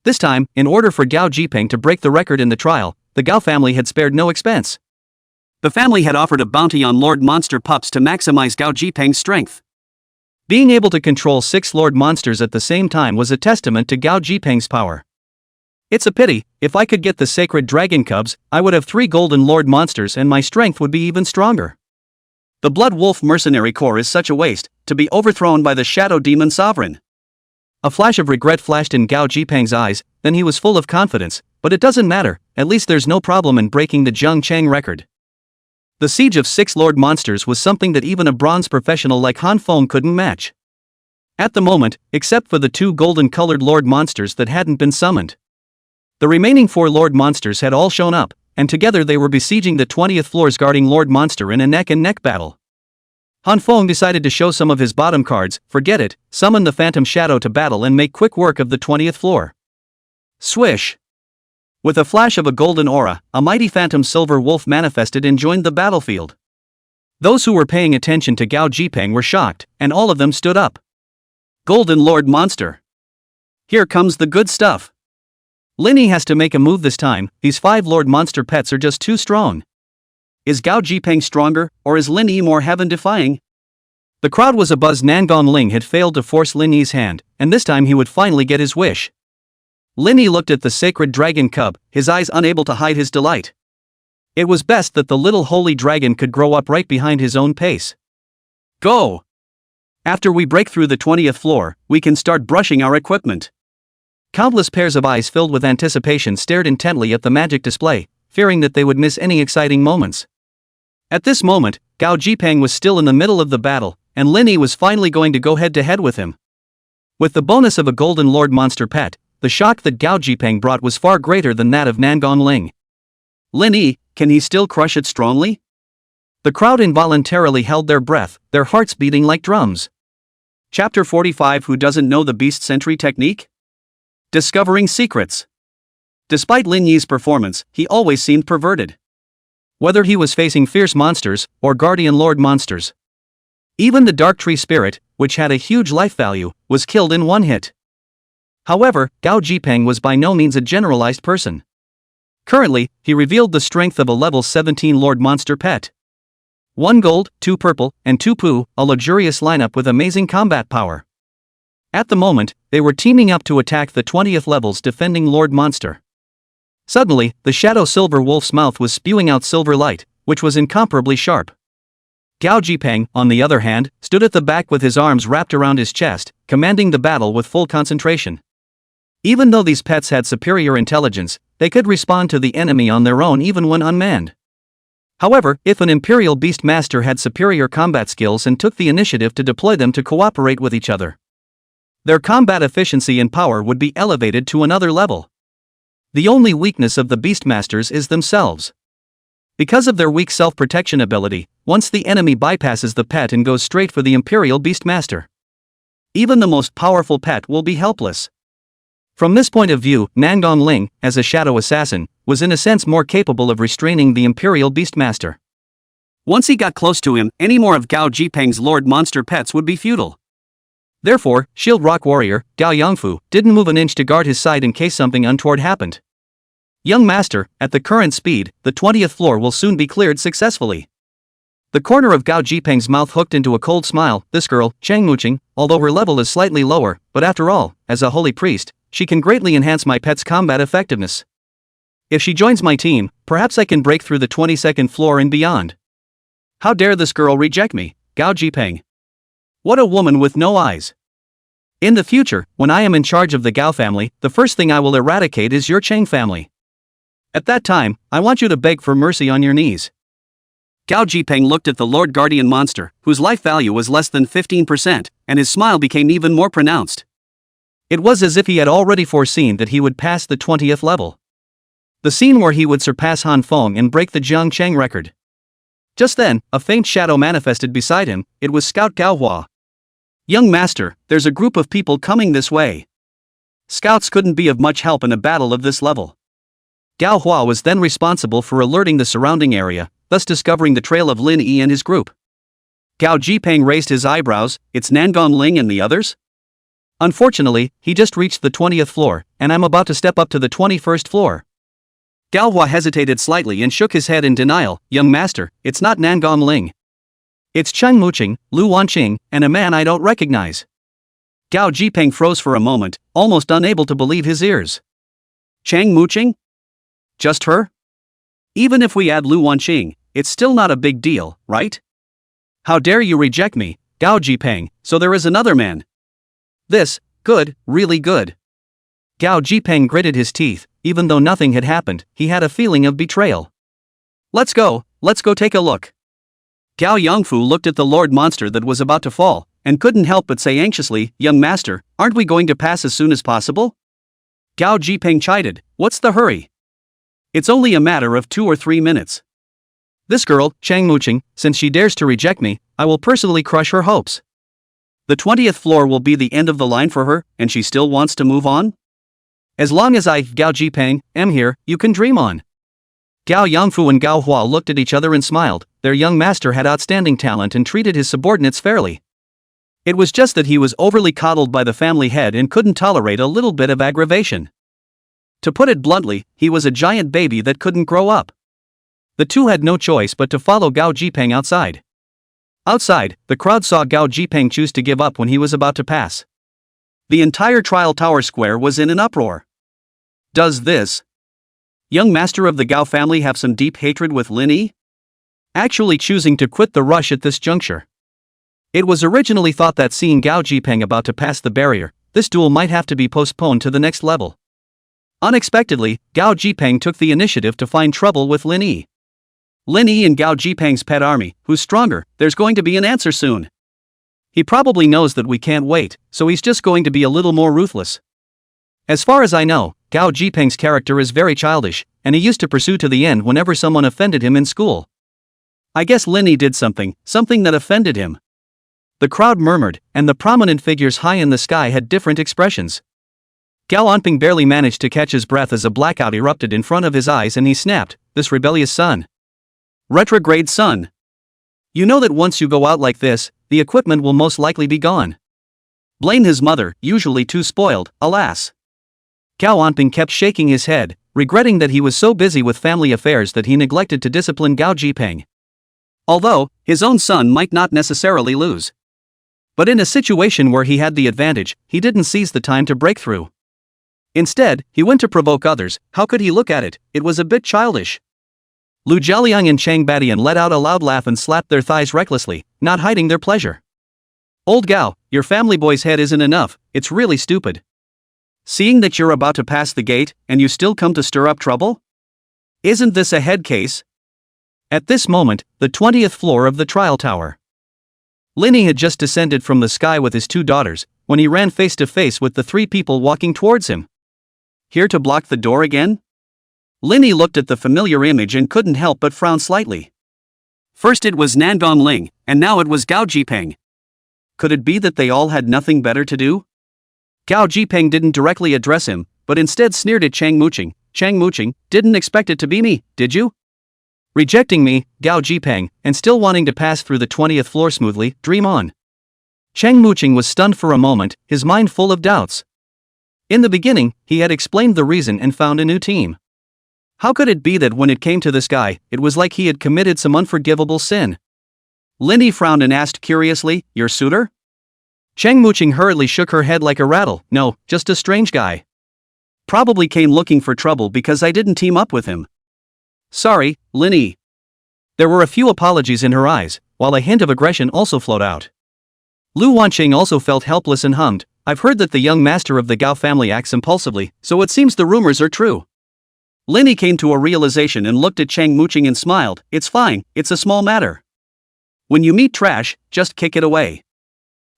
[SPEAKER 1] This time, in order for Gao Jiang to break the record in the trial, the Gao family had spared no expense. The family had offered a bounty on Lord Monster pups to maximize Gao Jiang's strength. Being able to control 6 Lord Monsters at the same time was a testament to Gao Jiang's power. It's a pity, if I could get the sacred dragon cubs, I would have 3 golden Lord Monsters and my strength would be even stronger. The Blood Wolf Mercenary Corps is such a waste, to be overthrown by the Shadow Demon Sovereign. A flash of regret flashed in Gao Jiang's eyes, then he was full of confidence, but it doesn't matter, at least there's no problem in breaking the Zheng Chang record. The siege of 6 Lord Monsters was something that even a bronze professional like Han Feng couldn't match. At the moment, except for the 2 golden-colored Lord Monsters that hadn't been summoned. The remaining 4 Lord Monsters had all shown up, and together they were besieging the 20th floor's guarding Lord Monster in a neck-and-neck battle. Han Feng decided to show some of his bottom cards. Forget it, summon the Phantom Shadow to battle and make quick work of the 20th floor. Swish! With a flash of a golden aura, a mighty phantom silver wolf manifested and joined the battlefield. Those who were paying attention to Gao Jiang were shocked, and all of them stood up. Golden Lord Monster. Here comes the good stuff. Linny has to make a move this time, these 5 Lord Monster pets are just too strong. Is Gao Jiang stronger, or is Linny more heaven-defying? The crowd was abuzz. Nangong Ling had failed to force Linny's hand, and this time he would finally get his wish. Linny looked at the sacred dragon cub, his eyes unable to hide his delight. It was best that the little holy dragon could grow up right behind his own pace. Go! After we break through the 20th floor, we can start brushing our equipment. Countless pairs of eyes filled with anticipation stared intently at the magic display, fearing that they would miss any exciting moments. At this moment, Gao Jiang was still in the middle of the battle, and Lin Yi was finally going to go head-to-head with him. With the bonus of a Golden Lord monster pet, the shock that Gao Jiang brought was far greater than that of Nangong Ling. Lin Yi, can he still crush it strongly? The crowd involuntarily held their breath, their hearts beating like drums. Chapter 45. Who doesn't know the Beast Sentry technique? Discovering secrets. Despite Lin Yi's performance, he always seemed perverted. Whether he was facing fierce monsters or Guardian Lord monsters. Even the Dark Tree Spirit, which had a huge life value, was killed in one hit. However, Gao Jiang was by no means a generalized person. Currently, he revealed the strength of a level 17 Lord monster pet. 1 gold, 2 purple, and 2 poo, a luxurious lineup with amazing combat power. At the moment, they were teaming up to attack the 20th level's defending Lord monster. Suddenly, the Shadow Silver Wolf's mouth was spewing out silver light, which was incomparably sharp. Gao Jiang, on the other hand, stood at the back with his arms wrapped around his chest, commanding the battle with full concentration. Even though these pets had superior intelligence, they could respond to the enemy on their own even when unmanned. However, if an Imperial Beast Master had superior combat skills and took the initiative to deploy them to cooperate with each other, their combat efficiency and power would be elevated to another level. The only weakness of the Beastmasters is themselves. Because of their weak self-protection ability, once the enemy bypasses the pet and goes straight for the Imperial Beastmaster, even the most powerful pet will be helpless. From this point of view, Nangong Ling, as a shadow assassin, was in a sense more capable of restraining the Imperial Beastmaster. Once he got close to him, any more of Gao Jiang's Lord monster pets would be futile. Therefore, Shield Rock Warrior, Gao Yangfu, didn't move an inch to guard his side in case something untoward happened. Young master, at the current speed, the 20th floor will soon be cleared successfully. The corner of Gao Jiang's mouth hooked into a cold smile. This girl, Chang Muqing, although her level is slightly lower, but after all, as a holy priest, she can greatly enhance my pet's combat effectiveness. If she joins my team, perhaps I can break through the 22nd floor and beyond. How dare this girl reject me, Gao Jiang? What a woman with no eyes. In the future, when I am in charge of the Gao family, the first thing I will eradicate is your Chang family. At that time, I want you to beg for mercy on your knees. Gao Jiang looked at the Lord Guardian monster, whose life value was less than 15%, and his smile became even more pronounced. It was as if he had already foreseen that he would pass the 20th level. The scene where he would surpass Han Feng and break the Jiang Cheng record. Just then, a faint shadow manifested beside him. It was Scout Gao Hua. Young master, there's a group of people coming this way. Scouts couldn't be of much help in a battle of this level. Gao Hua was then responsible for alerting the surrounding area, thus discovering the trail of Lin Yi and his group. Gao Jiang raised his eyebrows. It's Nangong Ling and the others? Unfortunately, he just reached the 20th floor, and I'm about to step up to the 21st floor. Gao Hua hesitated slightly and shook his head in denial. Young master, it's not Nangong Ling. It's Cheng Muqing, Lu Wanqing, and a man I don't recognize. Gao Jiang froze for a moment, almost unable to believe his ears. Cheng Muqing? Just her? Even if we add Lu Wanqing, it's still not a big deal, right? How dare you reject me, Gao Jiang, so there is another man. This, good, really good. Gao Jiang gritted his teeth. Even though nothing had happened, he had a feeling of betrayal. Let's go take a look. Gao Yangfu looked at the Lord monster that was about to fall, and couldn't help but say anxiously, young master, aren't we going to pass as soon as possible? Gao Jiang chided, what's the hurry? It's only a matter of 2 or 3 minutes. This girl, Cheng Muqing, since she dares to reject me, I will personally crush her hopes. The 20th floor will be the end of the line for her, and she still wants to move on? As long as I, Gao Jiang, am here, you can dream on. Gao Yangfu and Gao Hua looked at each other and smiled. Their young master had outstanding talent and treated his subordinates fairly. It was just that he was overly coddled by the family head and couldn't tolerate a little bit of aggravation. To put it bluntly, he was a giant baby that couldn't grow up. The two had no choice but to follow Gao Jiang outside. Outside, the crowd saw Gao Jiang choose to give up when he was about to pass. The entire trial tower square was in an uproar. Does this Young master of the Gao family have some deep hatred with Lin Yi? Actually choosing to quit the rush at this juncture. It was originally thought that seeing Gao Jiang about to pass the barrier, this duel might have to be postponed to the next level. Unexpectedly, Gao Jiang took the initiative to find trouble with Lin Yi. Lin Yi and Gao Jiang's pet army, who's stronger, there's going to be an answer soon. He probably knows that we can't wait, so he's just going to be a little more ruthless. As far as I know, Gao Jiang's character is very childish, and he used to pursue to the end whenever someone offended him in school. I guess Lin Yi did something that offended him. The crowd murmured, and the prominent figures high in the sky had different expressions. Gao Jiang barely managed to catch his breath as a blackout erupted in front of his eyes and he snapped, "This rebellious son. Retrograde son. You know that once you go out like this, the equipment will most likely be gone." Blame his mother, usually too spoiled, alas. Gao Jiang kept shaking his head, regretting that he was so busy with family affairs that he neglected to discipline Gao Jiang. Although, his own son might not necessarily lose. But in a situation where he had the advantage, he didn't seize the time to break through. Instead, he went to provoke others. How could he look at it? It was a bit childish. Lu Jialiang and Chang Badian let out a loud laugh and slapped their thighs recklessly, not hiding their pleasure. "Old Gao, your family boy's head isn't enough, it's really stupid. Seeing that you're about to pass the gate, and you still come to stir up trouble? Isn't this a head case?" At this moment, the 20th floor of the trial tower. Lin Yi had just descended from the sky with his two daughters, when he ran face to face with the three people walking towards him. Here to block the door again? Lin Yi looked at the familiar image and couldn't help but frown slightly. First it was Nangong Ling, and now it was Gao Jiang. Could it be that they all had nothing better to do? Gao Jiang didn't directly address him, but instead sneered at Chang Muqing. "Chang Muqing, didn't expect it to be me, did you?" Rejecting me, Gao Jiang, and still wanting to pass through the 20th floor smoothly, dream on. Chang Muqing was stunned for a moment, his mind full of doubts. In the beginning, he had explained the reason and found a new team. How could it be that when it came to this guy, it was like he had committed some unforgivable sin? Lin Yi frowned and asked curiously, "Your suitor?" Chang Muqing hurriedly shook her head like a rattle. "No, just a strange guy. Probably came looking for trouble because I didn't team up with him." "Sorry, Lin Yi." There were a few apologies in her eyes, while a hint of aggression also flowed out. Lu Wanqing also felt helpless and hummed, "I've heard that the young master of the Gao family acts impulsively, so it seems the rumors are true." Lin Yi came to a realization and looked at Chang Muqing and smiled, "It's fine, it's a small matter. When you meet trash, just kick it away."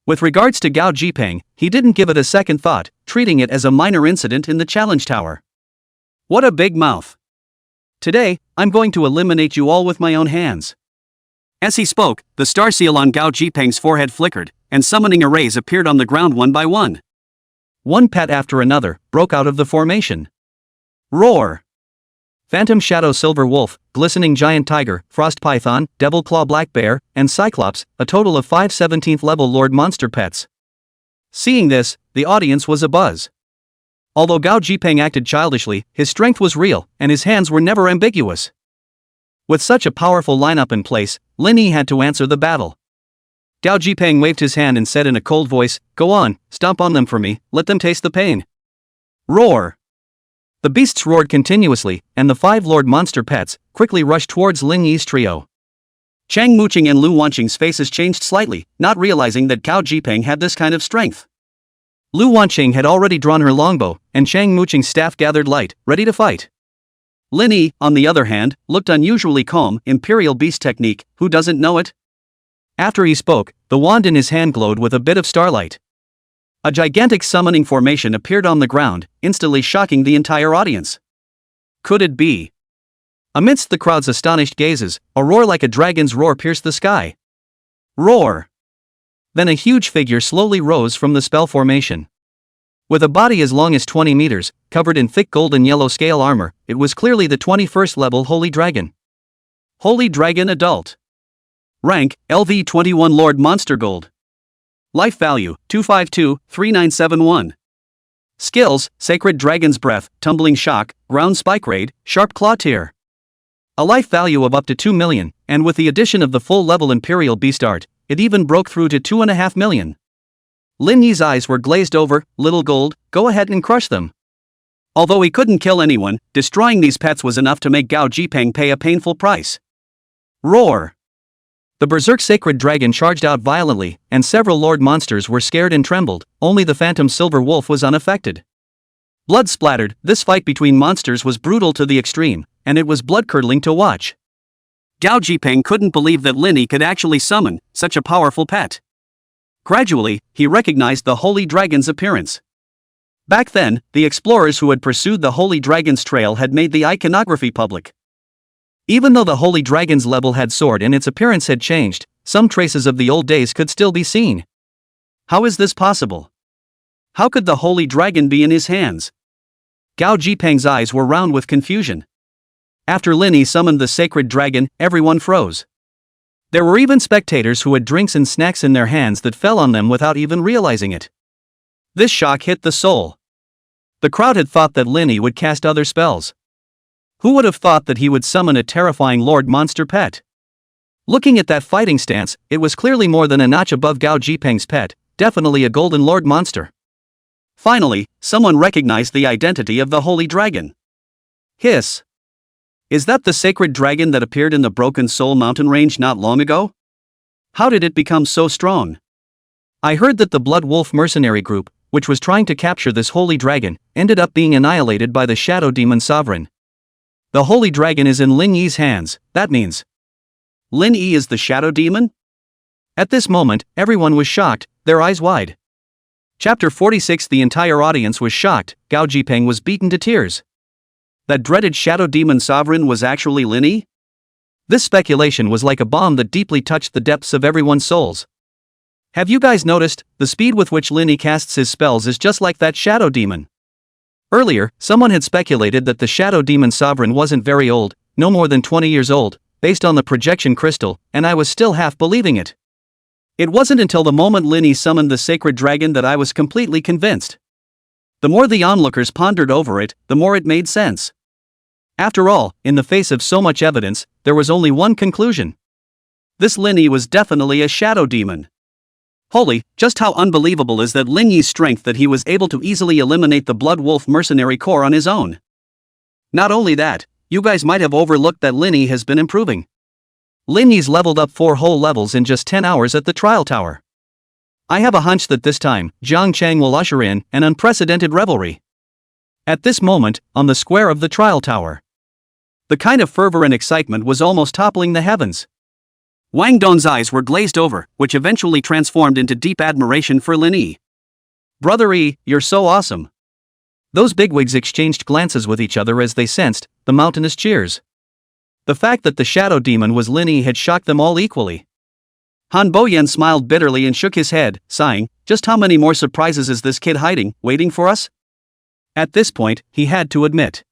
[SPEAKER 1] With regards to Gao Jiang, he didn't give it a second thought, treating it as a minor incident in the challenge tower. "What a big mouth. Today, I'm going to eliminate you all with my own hands." As he spoke, the star seal on Gao Jiang's forehead flickered, and summoning arrays appeared on the ground one by one. One pet after another broke out of the formation. Roar! Phantom Shadow Silver Wolf, Glistening Giant Tiger, Frost Python, Devil Claw Black Bear, and Cyclops, a total of 5 17th level Lord Monster pets. Seeing this, the audience was abuzz. Although Gao Jiang acted childishly, his strength was real, and his hands were never ambiguous. With such a powerful lineup in place, Lin Yi had to answer the battle. Gao Jiang waved his hand and said in a cold voice, "Go on, stomp on them for me, let them taste the pain." Roar! The beasts roared continuously, and the 5 Lord Monster pets quickly rushed towards Lin Yi's trio. Chang Muqing and Lu Wanqing's faces changed slightly, not realizing that Gao Jiang had this kind of strength. Lu Wanqing had already drawn her longbow, and Chang Muqing's staff gathered light, ready to fight. Lin Yi, on the other hand, looked unusually calm. Imperial Beast technique, who doesn't know it? After he spoke, the wand in his hand glowed with a bit of starlight. A gigantic summoning formation appeared on the ground, instantly shocking the entire audience. Could it be? Amidst the crowd's astonished gazes, a roar like a dragon's roar pierced the sky. Roar! Then a huge figure slowly rose from the spell formation. With a body as long as 20 meters, covered in thick gold and yellow scale armor, it was clearly the 21st level Holy Dragon. Holy Dragon Adult. Rank, LV 21 Lord Monster Gold. Life value, 252-3971. Skills, Sacred Dragon's Breath, Tumbling Shock, Ground Spike Raid, Sharp Claw Tear. A life value of up to 2 million, and with the addition of the full-level Imperial Beast art, it even broke through to 2.5 million. Lin Yi's eyes were glazed over. "Little Gold, go ahead and crush them." Although he couldn't kill anyone, destroying these pets was enough to make Gao Jiang pay a painful price. Roar! The berserk sacred dragon charged out violently, and several lord monsters were scared and trembled, only the phantom silver wolf was unaffected. Blood splattered, this fight between monsters was brutal to the extreme, and it was blood-curdling to watch. Gao Jiang couldn't believe that Lin Yi could actually summon such a powerful pet. Gradually, he recognized the holy dragon's appearance. Back then, the explorers who had pursued the holy dragon's trail had made the iconography public. Even though the holy dragon's level had soared and its appearance had changed, some traces of the old days could still be seen. How is this possible? How could the holy dragon be in his hands? Gao Jiang's eyes were round with confusion. After Lin Yi summoned the sacred dragon, everyone froze. There were even spectators who had drinks and snacks in their hands that fell on them without even realizing it. This shock hit the soul. The crowd had thought that Lin Yi would cast other spells. Who would have thought that he would summon a terrifying lord monster pet? Looking at that fighting stance, it was clearly more than a notch above Gao Jiang's pet, definitely a golden lord monster. Finally, someone recognized the identity of the holy dragon. Hiss! Is that the sacred dragon that appeared in the Broken Soul mountain range not long ago? How did it become so strong? I heard that the Blood Wolf mercenary group, which was trying to capture this holy dragon, ended up being annihilated by the Shadow Demon Sovereign. The holy dragon is in Lin Yi's hands, that means Lin Yi is the Shadow Demon? At this moment, everyone was shocked, their eyes wide. Chapter 46. The entire audience was shocked. Gao Jiang was beaten to tears. That dreaded Shadow Demon Sovereign was actually Lin Yi? This speculation was like a bomb that deeply touched the depths of everyone's souls. Have you guys noticed, the speed with which Lin Yi casts his spells is just like that Shadow Demon? Earlier, someone had speculated that the Shadow Demon Sovereign wasn't very old, no more than 20 years old, based on the projection crystal, and I was still half believing it. It wasn't until the moment Lin Yi summoned the sacred dragon that I was completely convinced. The more the onlookers pondered over it, the more it made sense. After all, in the face of so much evidence, there was only one conclusion. This Lin Yi was definitely a shadow demon. Holy, just how unbelievable is that Lin Yi's strength that he was able to easily eliminate the Blood Wolf mercenary corps on his own. Not only that, you guys might have overlooked that Lin Yi has been improving. Lin Yi's leveled up 4 whole levels in just 10 hours at the trial tower. I have a hunch that this time, Jiang Chang will usher in an unprecedented revelry. At this moment, on the square of the trial tower, the kind of fervor and excitement was almost toppling the heavens. Wang Dong's eyes were glazed over, which eventually transformed into deep admiration for Lin Yi. Brother Yi, you're so awesome. Those bigwigs exchanged glances with each other as they sensed the mountainous cheers. The fact that the shadow demon was Lin Yi had shocked them all equally. Han Boyan smiled bitterly and shook his head, sighing, just how many more surprises is this kid hiding, waiting for us? At this point, he had to admit.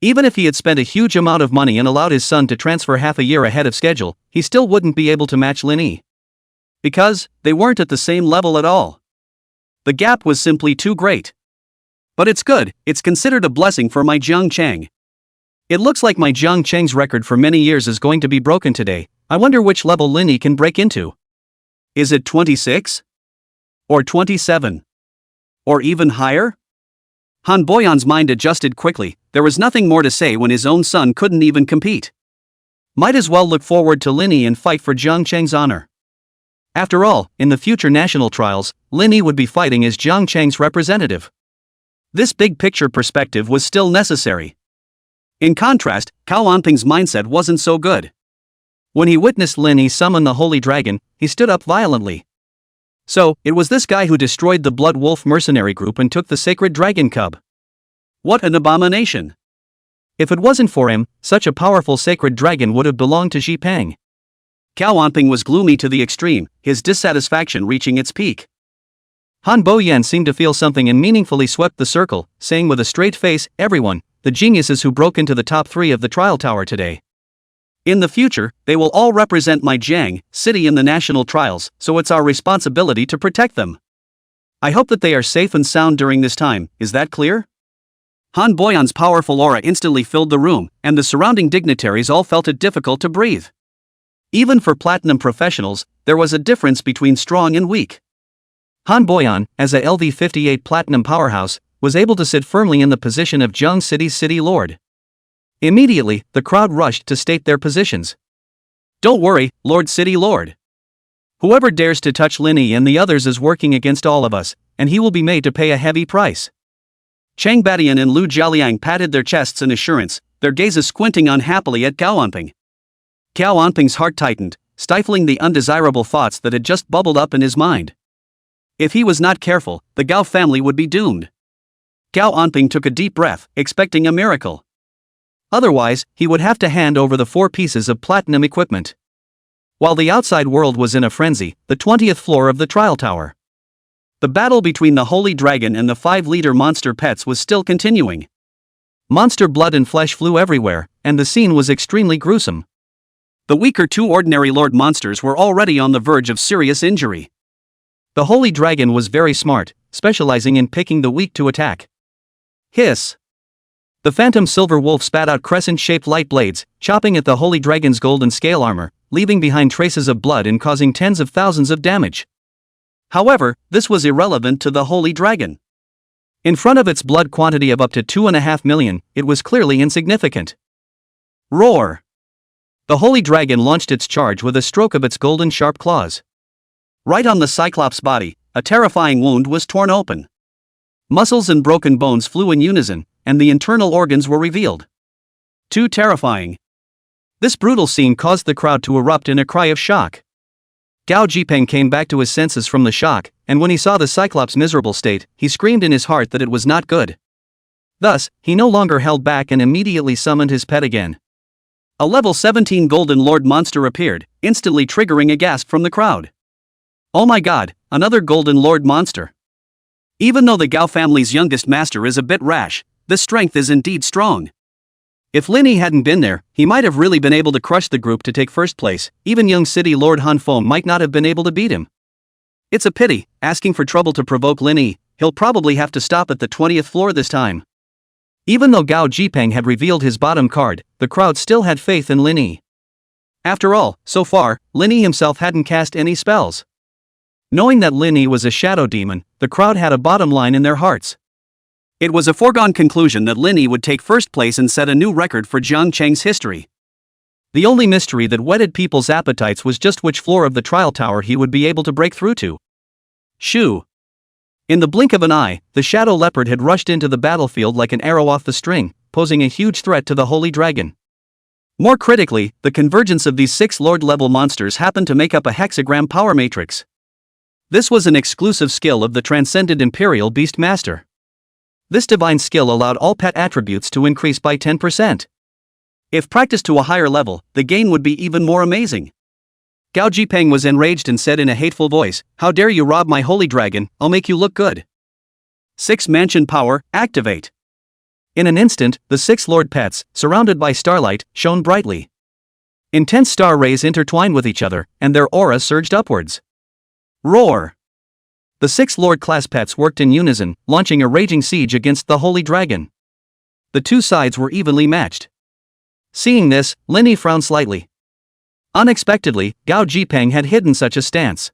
[SPEAKER 1] Even if he had spent a huge amount of money and allowed his son to transfer half a year ahead of schedule, he still wouldn't be able to match Lin Yi. Because, they weren't at the same level at all. The gap was simply too great. But it's good, it's considered a blessing for my Jiang Chang. It looks like my Jiang Chang's record for many years is going to be broken today. I wonder which level Lin Yi can break into. Is it 26? Or 27? Or even higher? Han Boyan's mind adjusted quickly. There was nothing more to say when his own son couldn't even compete. Might as well look forward to Lin Yi and fight for Jiang Chang's honor. After all, in the future national trials, Lin Yi would be fighting as Jiang Chang's representative. This big picture perspective was still necessary. In contrast, Cao Anping's mindset wasn't so good. When he witnessed Lin Yi summon the holy dragon, he stood up violently. So, it was this guy who destroyed the Blood Wolf mercenary group and took the sacred dragon cub. What an abomination! If it wasn't for him, such a powerful sacred dragon would have belonged to Xi Peng. Cao Anping was gloomy to the extreme, his dissatisfaction reaching its peak. Han Boyan seemed to feel something and meaningfully swept the circle, saying with a straight face, everyone, the geniuses who broke into the top 3 of the trial tower today. In the future, they will all represent my Jiang city in the national trials, so it's our responsibility to protect them. I hope that they are safe and sound during this time, is that clear? Han Boyan's powerful aura instantly filled the room, and the surrounding dignitaries all felt it difficult to breathe. Even for platinum professionals, there was a difference between strong and weak. Han Boyan, as a LV58 platinum powerhouse, was able to sit firmly in the position of Jiang City's city lord. Immediately, the crowd rushed to state their positions. "Don't worry, Lord City Lord. Whoever dares to touch Linny and the others is working against all of us, and he will be made to pay a heavy price." Chang Badian and Lu Jialiang patted their chests in assurance, their gazes squinting unhappily at Gao Anping. Gao Anping's heart tightened, stifling the undesirable thoughts that had just bubbled up in his mind. If he was not careful, the Gao family would be doomed. Gao Anping took a deep breath, expecting a miracle. Otherwise, he would have to hand over the 4 pieces of platinum equipment. While the outside world was in a frenzy, the 20th floor of the trial tower. The battle between the Holy Dragon and the 5-leader monster pets was still continuing. Monster blood and flesh flew everywhere, and the scene was extremely gruesome. The weaker 2 ordinary lord monsters were already on the verge of serious injury. The Holy Dragon was very smart, specializing in picking the weak to attack. Hiss! The phantom silver wolf spat out crescent-shaped light blades, chopping at the Holy Dragon's golden scale armor, leaving behind traces of blood and causing tens of thousands of damage. However, this was irrelevant to the Holy Dragon. In front of its blood quantity of up to 2.5 million, it was clearly insignificant. Roar! The Holy Dragon launched its charge with a stroke of its golden sharp claws. Right on the Cyclops' body, a terrifying wound was torn open. Muscles and broken bones flew in unison, and the internal organs were revealed. Too terrifying. This brutal scene caused the crowd to erupt in a cry of shock. Gao Jiang came back to his senses from the shock, and when he saw the Cyclops' miserable state, he screamed in his heart that it was not good. Thus, he no longer held back and immediately summoned his pet again. A level 17 Golden Lord monster appeared, instantly triggering a gasp from the crowd. Oh my god, another Golden Lord monster. Even though the Gao family's youngest master is a bit rash, this strength is indeed strong. If Linny hadn't been there, he might have really been able to crush the group to take first place. Even young city Lord Han Feng might not have been able to beat him. It's a pity, asking for trouble to provoke Linny. He'll probably have to stop at the 20th floor this time. Even though Gao Jiang had revealed his bottom card, the crowd still had faith in Linny. After all, so far, Linny himself hadn't cast any spells. Knowing that Linny was a shadow demon, the crowd had a bottom line in their hearts. It was a foregone conclusion that Linny would take first place and set a new record for Jiang Cheng's history. The only mystery that whetted people's appetites was just which floor of the trial tower he would be able to break through to. Shoo! In the blink of an eye, the shadow leopard had rushed into the battlefield like an arrow off the string, posing a huge threat to the Holy Dragon. More critically, the convergence of these 6 Lord-level monsters happened to make up a hexagram power matrix. This was an exclusive skill of the transcendent Imperial Beast Master. This divine skill allowed all pet attributes to increase by 10%. If practiced to a higher level, the gain would be even more amazing. Gao Jiang was enraged and said in a hateful voice, "How dare you rob my Holy Dragon, I'll make you look good." 6 Mansion Power, activate. In an instant, the 6 Lord Pets, surrounded by starlight, shone brightly. Intense star rays intertwined with each other, and their aura surged upwards. Roar! The 6 Lord-class pets worked in unison, launching a raging siege against the Holy Dragon. The 2 sides were evenly matched. Seeing this, Linny frowned slightly. Unexpectedly, Gao Jiang had hidden such a stance.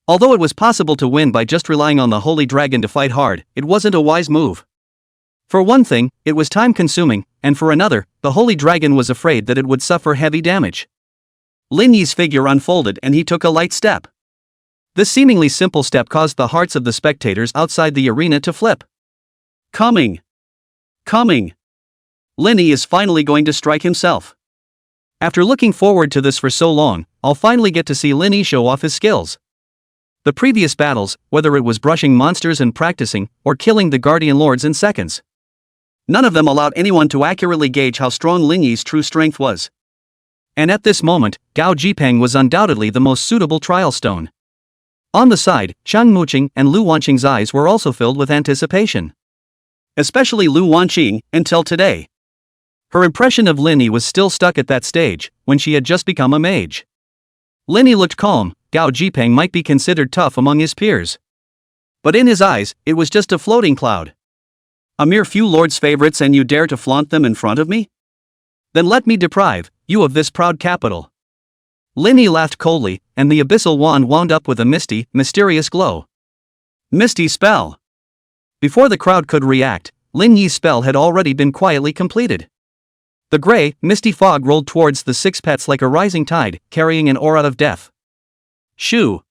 [SPEAKER 1] Although it was possible to win by just relying on the Holy Dragon to fight hard, it wasn't a wise move. For one thing, it was time-consuming, and for another, the Holy Dragon was afraid that it would suffer heavy damage. Linny's figure unfolded and he took a light step. This seemingly simple step caused the hearts of the spectators outside the arena to flip. Coming! Coming! Linny is finally going to strike himself. After looking forward to this for so long, I'll finally get to see Linny show off his skills. The previous battles, whether it was brushing monsters and practicing, or killing the Guardian Lords in seconds, none of them allowed anyone to accurately gauge how strong Linny's true strength was. And at this moment, Gao Jiang was undoubtedly the most suitable trial stone. On the side, Chang Muqing and Lu Wanqing's eyes were also filled with anticipation. Especially Lu Wanqing, until today. Her impression of Linny was still stuck at that stage, when she had just become a mage. Linny looked calm. Gao Jiang might be considered tough among his peers. But in his eyes, it was just a floating cloud. A mere few lords' favorites and you dare to flaunt them in front of me? Then let me deprive you of this proud capital. Linny laughed coldly, and the abyssal wand wound up with a misty, mysterious glow. Misty spell. Before the crowd could react, Lin Yi's spell had already been quietly completed. The gray, misty fog rolled towards the 6 pets like a rising tide, carrying an aura of death. Shoo!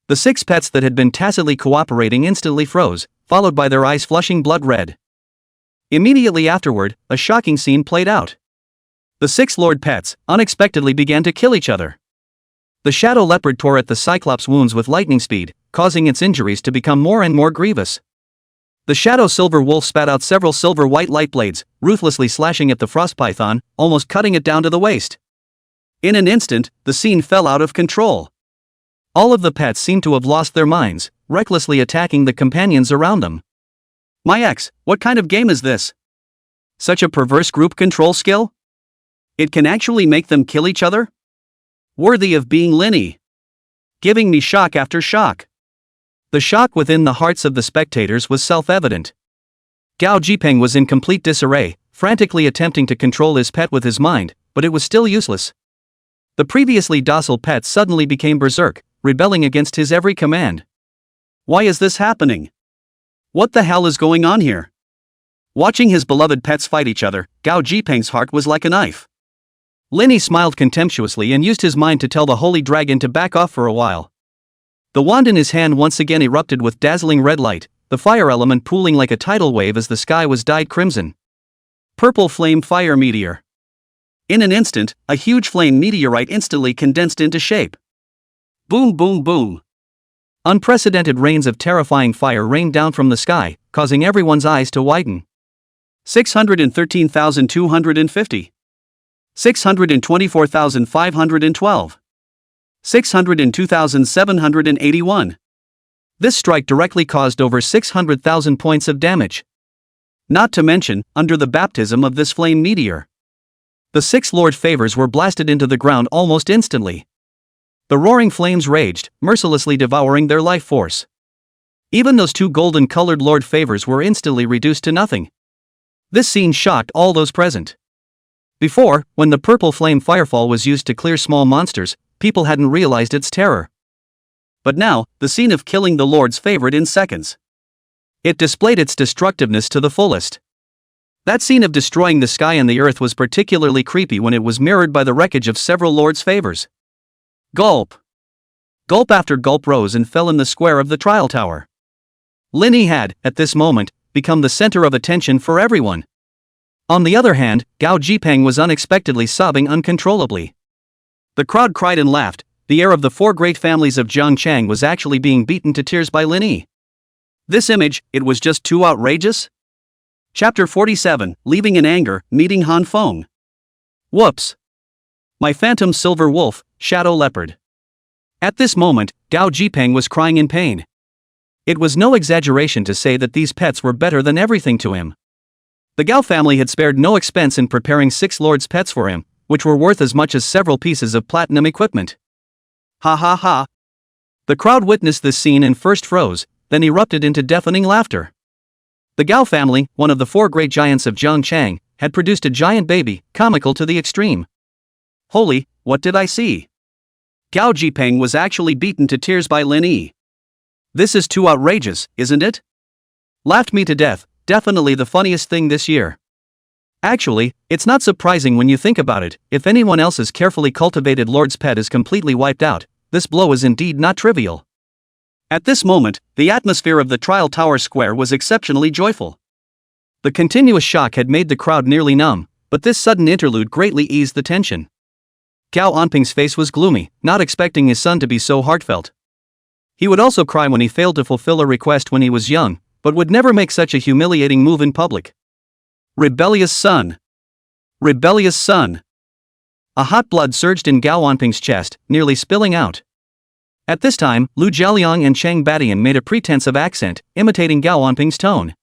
[SPEAKER 1] The 6 pets that had been tacitly cooperating instantly froze, followed by their eyes flushing blood red. Immediately afterward, a shocking scene played out. The 6 lord pets unexpectedly began to kill each other. The shadow leopard tore at the cyclops' wounds with lightning speed, causing its injuries to become more and more grievous. The shadow silver wolf spat out several silver-white light blades, ruthlessly slashing at the frost python, almost cutting it down to the waist. In an instant, the scene fell out of control. All of the pets seemed to have lost their minds, recklessly attacking the companions around them. My ex, what kind of game is this? Such a perverse group control skill? It can actually make them kill each other? Worthy of being Linny. Giving me shock after shock. The shock within the hearts of the spectators was self-evident. Gao Jiang was in complete disarray, frantically attempting to control his pet with his mind, but it was still useless. The previously docile pet suddenly became berserk, rebelling against his every command. Why is this happening? What the hell is going on here? Watching his beloved pets fight each other, Gao Jiang's heart was like a knife. Linny smiled contemptuously and used his mind to tell the holy dragon to back off for a while. The wand in his hand once again erupted with dazzling red light, the fire element pooling like a tidal wave as the sky was dyed crimson. Purple flame fire meteor. In an instant, a huge flame meteorite instantly condensed into shape. Boom boom boom. Unprecedented rains of terrifying fire rained down from the sky, causing everyone's eyes to widen. 613,250. 624,512. 602,781. This strike directly caused over 600,000 points of damage. Not to mention, under the baptism of this flame meteor, the 6 lord favors were blasted into the ground almost instantly. The roaring flames raged, mercilessly devouring their life force. Even those 2 golden-colored lord favors were instantly reduced to nothing. This scene shocked all those present. Before, when the purple flame firefall was used to clear small monsters, people hadn't realized its terror. But now, the scene of killing the Lord's favorite in seconds. It displayed its destructiveness to the fullest. That scene of destroying the sky and the earth was particularly creepy when it was mirrored by the wreckage of several Lord's favors. Gulp. Gulp after gulp rose and fell in the square of the trial tower. Linny had, at this moment, become the center of attention for everyone. On the other hand, Gao Jiang was unexpectedly sobbing uncontrollably. The crowd cried and laughed. The heir of the 4 great families of Jiangchang was actually being beaten to tears by Linny. This image, it was just too outrageous? Chapter 47, Leaving in Anger, Meeting Han Feng. Whoops. My phantom silver wolf, shadow leopard. At this moment, Gao Jiang was crying in pain. It was no exaggeration to say that these pets were better than everything to him. The Gao family had spared no expense in preparing 6 lord's pets for him, which were worth as much as several pieces of platinum equipment. Ha ha ha. The crowd witnessed this scene and first froze, then erupted into deafening laughter. The Gao family, one of the 4 great giants of Jiangchang, had produced a giant baby, comical to the extreme. Holy, what did I see? Gao Jiang was actually beaten to tears by Linny. This is too outrageous, isn't it? Laughed me to death, definitely the funniest thing this year. Actually, it's not surprising when you think about it. If anyone else's carefully cultivated lord's pet is completely wiped out, this blow is indeed not trivial. At this moment, the atmosphere of the trial tower square was exceptionally joyful. The continuous shock had made the crowd nearly numb, but this sudden interlude greatly eased the tension. Gao Onping's face was gloomy, not expecting his son to be so heartfelt. He would also cry when he failed to fulfill a request when he was young, but would never make such a humiliating move in public. Rebellious son. Rebellious son. A hot blood surged in Gao Onping's chest, nearly spilling out. At this time, Lu Jialiang and Chang Badian made a pretense of accent, imitating Gao Onping's tone.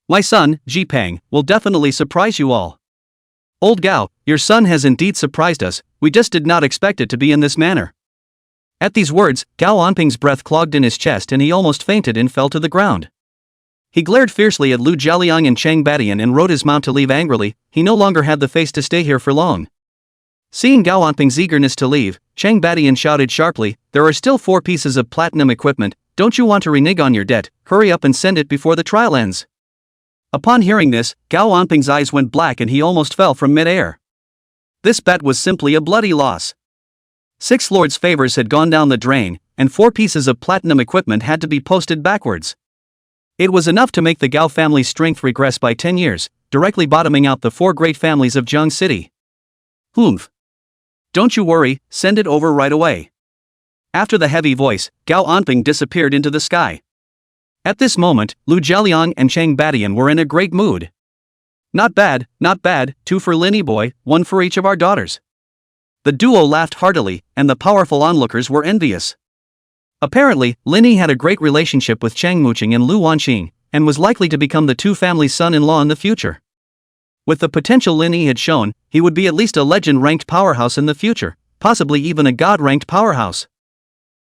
[SPEAKER 1] My son, Jipang, will definitely surprise you all. Old Gao, your son has indeed surprised us, we just did not expect it to be in this manner. At these words, Gao Onping's breath clogged in his chest and he almost fainted and fell to the ground. He glared fiercely at Lu Jialiang and Chang Badian and rode his mount to leave angrily. He no longer had the face to stay here for long. Seeing Gao Onping's eagerness to leave, Chang Badian shouted sharply, there are still 4 pieces of platinum equipment, don't you want to renege on your debt? Hurry up and send it before the trial ends." Upon hearing this, Gao Jiang's eyes went black and he almost fell from mid-air. This bet was simply a bloody loss. 6 lords' favors had gone down the drain, and 4 pieces of platinum equipment had to be posted backwards. It was enough to make the Gao family's strength regress by 10 years, directly bottoming out the 4 great families of Jiang City. "Humph. Don't you worry, send it over right away." After the heavy voice, Gao Jiang disappeared into the sky. At this moment, Lu Jialiang and Chang Badian were in a great mood. Not bad, 2 for Linny boy, 1 for each of our daughters." The duo laughed heartily, and the powerful onlookers were envious. Apparently, Linny had a great relationship with Chang Muqing and Lu Wanqing, and was likely to become the 2 families' son-in-law in the future. With the potential Linny had shown, he would be at least a legend-ranked powerhouse in the future, possibly even a god-ranked powerhouse.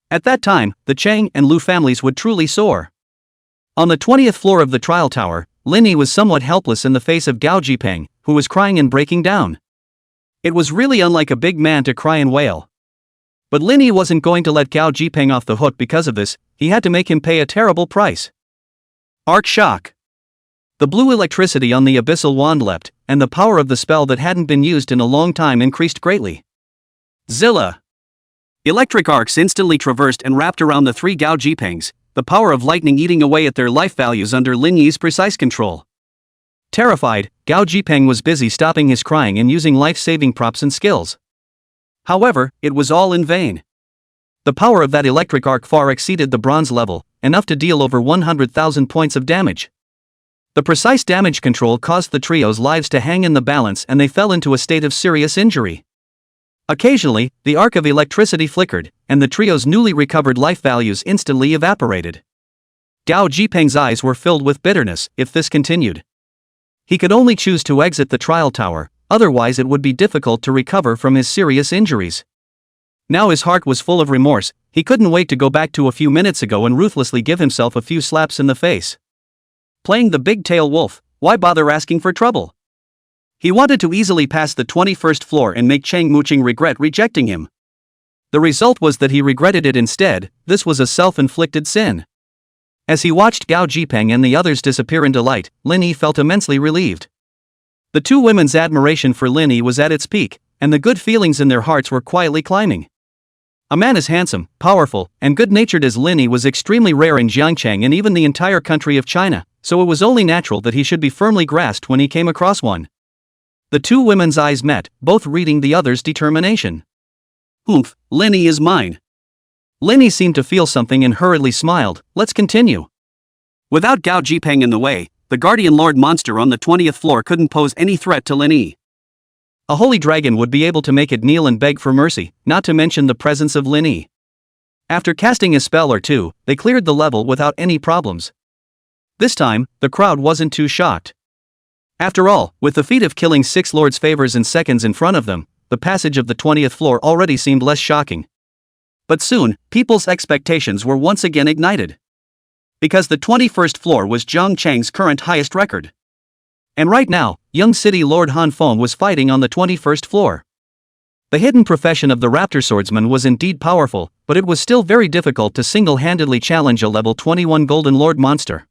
[SPEAKER 1] At that time, the Chang and Lu families would truly soar. On the 20th floor of the trial tower, Linny was somewhat helpless in the face of Gao Jiang, who was crying and breaking down. It was really unlike a big man to cry and wail. But Linny wasn't going to let Gao Jiang off the hook because of this. He had to make him pay a terrible price. Arc shock. The blue electricity on the abyssal wand leapt, and the power of the spell that hadn't been used in a long time increased greatly. Zilla. Electric arcs instantly traversed and wrapped around the 3 Gao Jiangs, the power of lightning eating away at their life values under Lin Yi's precise control. Terrified, Gao Jiang was busy stopping his crying and using life-saving props and skills. However, it was all in vain. The power of that electric arc far exceeded the bronze level, enough to deal over 100,000 points of damage. The precise damage control caused the trio's lives to hang in the balance and they fell into a state of serious injury. Occasionally, the arc of electricity flickered, and the trio's newly recovered life values instantly evaporated. Gao Jiang's eyes were filled with bitterness. If this continued, he could only choose to exit the trial tower, otherwise it would be difficult to recover from his serious injuries. Now his heart was full of remorse. He couldn't wait to go back to a few minutes ago and ruthlessly give himself a few slaps in the face. Playing the big tail wolf, why bother asking for trouble? He wanted to easily pass the 21st floor and make Chang Muqing regret rejecting him. The result was that he regretted it instead. This was a self-inflicted sin. As he watched Gao Jiang and the others disappear into light, Lin Yi felt immensely relieved. The 2 women's admiration for Lin Yi was at its peak, and the good feelings in their hearts were quietly climbing. A man as handsome, powerful, and good-natured as Lin Yi was extremely rare in Jiangchang and even the entire country of China, so it was only natural that he should be firmly grasped when he came across one. The 2 women's eyes met, both reading the other's determination. "Humph, Lin Yi is mine." Lin Yi seemed to feel something and hurriedly smiled. "Let's continue." Without Gao Jiang in the way, the Guardian Lord monster on the 20th floor couldn't pose any threat to Lin Yi. A holy dragon would be able to make it kneel and beg for mercy, not to mention the presence of Lin Yi. After casting a spell or 2, they cleared the level without any problems. This time, the crowd wasn't too shocked. After all, with the feat of killing 6 lords' favors in seconds in front of them, the passage of the 20th floor already seemed less shocking. But soon, people's expectations were once again ignited. Because the 21st floor was Jiang Chang's current highest record. And right now, young city Lord Han Feng was fighting on the 21st floor. The hidden profession of the Raptor Swordsman was indeed powerful, but it was still very difficult to single-handedly challenge a level 21 Golden Lord monster.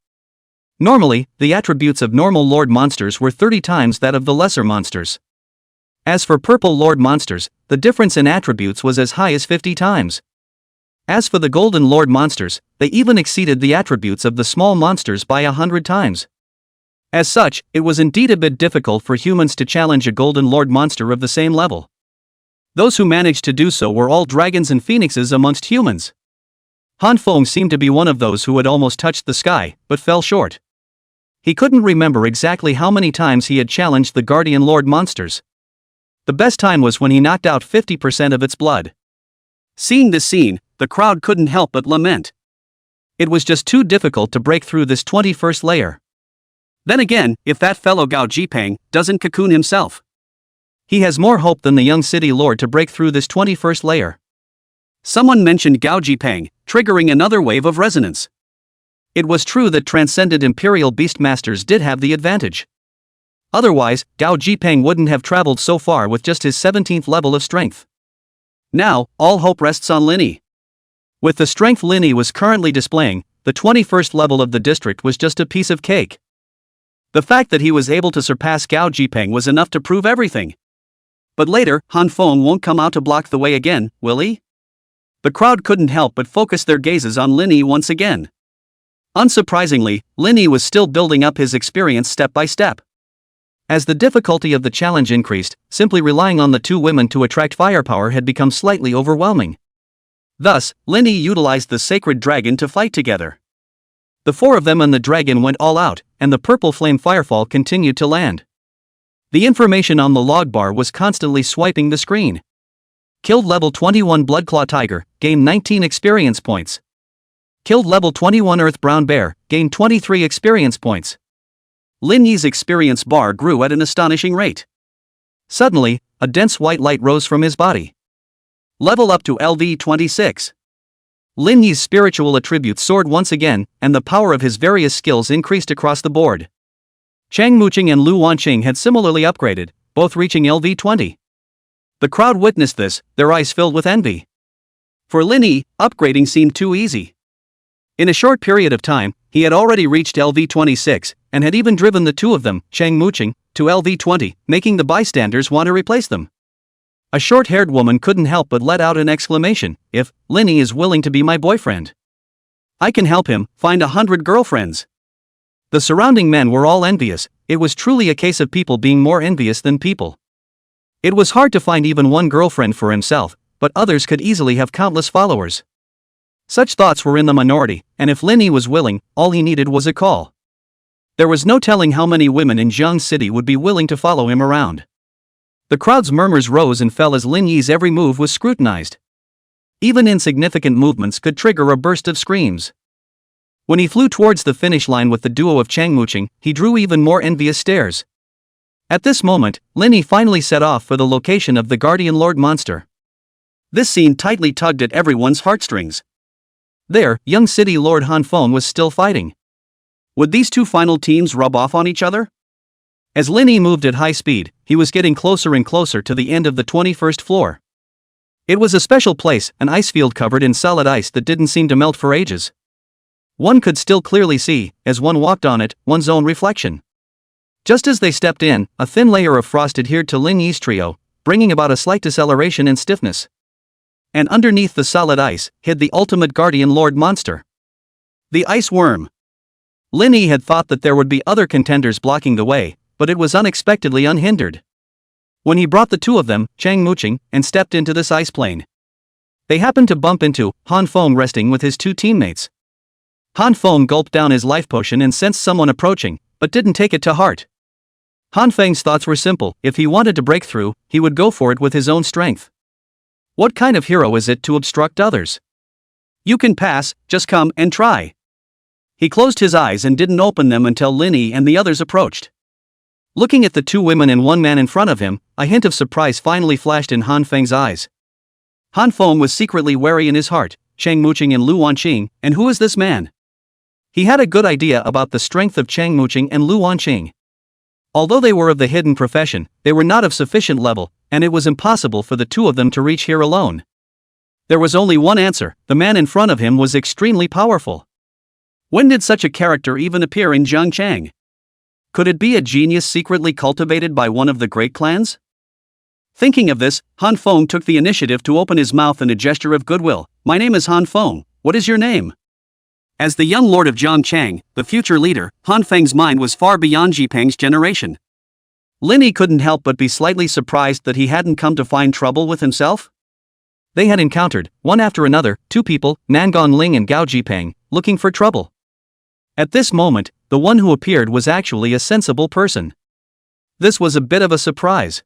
[SPEAKER 1] Normally, the attributes of normal Lord monsters were 30 times that of the lesser monsters. As for Purple Lord monsters, the difference in attributes was as high as 50 times. As for the Golden Lord monsters, they even exceeded the attributes of the small monsters by 100 times. As such, it was indeed a bit difficult for humans to challenge a Golden Lord monster of the same level. Those who managed to do so were all dragons and phoenixes amongst humans. Han Feng seemed to be one of those who had almost touched the sky, but fell short. He couldn't remember exactly how many times he had challenged the Guardian Lord monsters. The best time was when he knocked out 50% of its blood. Seeing this scene, the crowd couldn't help but lament. It was just too difficult to break through this 21st layer. Then again, if that fellow Gao Jiang doesn't cocoon himself, he has more hope than the young city lord to break through this 21st layer. Someone mentioned Gao Jiang, triggering another wave of resonance. It was true that transcendent Imperial Beastmasters did have the advantage. Otherwise, Gao Jiang wouldn't have traveled so far with just his 17th level of strength. Now, all hope rests on Lin Yi. With the strength Lin Yi was currently displaying, the 21st level of the district was just a piece of cake. The fact that he was able to surpass Gao Jiang was enough to prove everything. But later, Han Feng won't come out to block the way again, will he? The crowd couldn't help but focus their gazes on Lin Yi once again. Unsurprisingly, Lin Yi was still building up his experience step by step. As the difficulty of the challenge increased, simply relying on the two women to attract firepower had become slightly overwhelming. Thus, Lin Yi utilized the sacred dragon to fight together. The four of them and the dragon went all out, and the purple flame firefall continued to land. The information on the log bar was constantly swiping the screen. Killed level 21 Bloodclaw Tiger, gained 19 experience points. Killed level 21 Earth Brown Bear, gained 23 experience points. Lin Yi's experience bar grew at an astonishing rate. Suddenly, a dense white light rose from his body. Level up to LV 26. Lin Yi's spiritual attributes soared once again, and the power of his various skills increased across the board. Chang Muqing and Lu Wanqing had similarly upgraded, both reaching LV 20. The crowd witnessed this, their eyes filled with envy. For Lin Yi, upgrading seemed too easy. In a short period of time, he had already reached LV 26, and had even driven the two of them, Chang Muqing, to LV 20, making the bystanders want to replace them. A short-haired woman couldn't help but let out an exclamation, "If Lin Yi is willing to be my boyfriend, I can help him find 100 girlfriends." The surrounding men were all envious. It was truly a case of people being more envious than people. It was hard to find even one girlfriend for himself, but others could easily have countless followers. Such thoughts were in the minority, and if Lin Yi was willing, all he needed was a call. There was no telling how many women in Jiang City would be willing to follow him around. The crowd's murmurs rose and fell as Lin Yi's every move was scrutinized. Even insignificant movements could trigger a burst of screams. When he flew towards the finish line with the duo of Chang Muqing, he drew even more envious stares. At this moment, Lin Yi finally set off for the location of the Guardian Lord monster. This scene tightly tugged at everyone's heartstrings. There, young city Lord Han Feng was still fighting. Would these two final teams rub off on each other? As Lin Yi moved at high speed, he was getting closer and closer to the end of the 21st floor. It was a special place, an ice field covered in solid ice that didn't seem to melt for ages. One could still clearly see, as one walked on it, one's own reflection. Just as they stepped in, a thin layer of frost adhered to Lin Yi's trio, bringing about a slight deceleration and stiffness. And underneath the solid ice, hid the ultimate Guardian Lord monster. The Ice Worm. Lin Yi had thought that there would be other contenders blocking the way, but it was unexpectedly unhindered. When he brought the two of them, Chang Muqing, and stepped into this ice plane, they happened to bump into Han Feng resting with his two teammates. Han Feng gulped down his life potion and sensed someone approaching, but didn't take it to heart. Han Feng's thoughts were simple: if he wanted to break through, he would go for it with his own strength. What kind of hero is it to obstruct others? You can pass, just come and try. He closed his eyes and didn't open them until Lin Yi and the others approached. Looking at the two women and one man in front of him, a hint of surprise finally flashed in Han Feng's eyes. Han Feng was secretly wary in his heart, Chang Muqing and Lu Wanqing, and who is this man? He had a good idea about the strength of Chang Muqing and Lu Wanqing. Although they were of the hidden profession, they were not of sufficient level, and it was impossible for the two of them to reach here alone. There was only one answer: the man in front of him was extremely powerful. When did such a character even appear in Jiangchang? Could it be a genius secretly cultivated by one of the great clans? Thinking of this, Han Feng took the initiative to open his mouth in a gesture of goodwill. "My name is Han Feng. What is your name?" As the young lord of Jiangchang, the future leader, Han Feng's mind was far beyond Jipeng's generation. Lin Yi couldn't help but be slightly surprised that he hadn't come to find trouble with himself. They had encountered, one after another, two people, Nangon Ling and Gao Jipeng, looking for trouble. At this moment, the one who appeared was actually a sensible person. This was a bit of a surprise.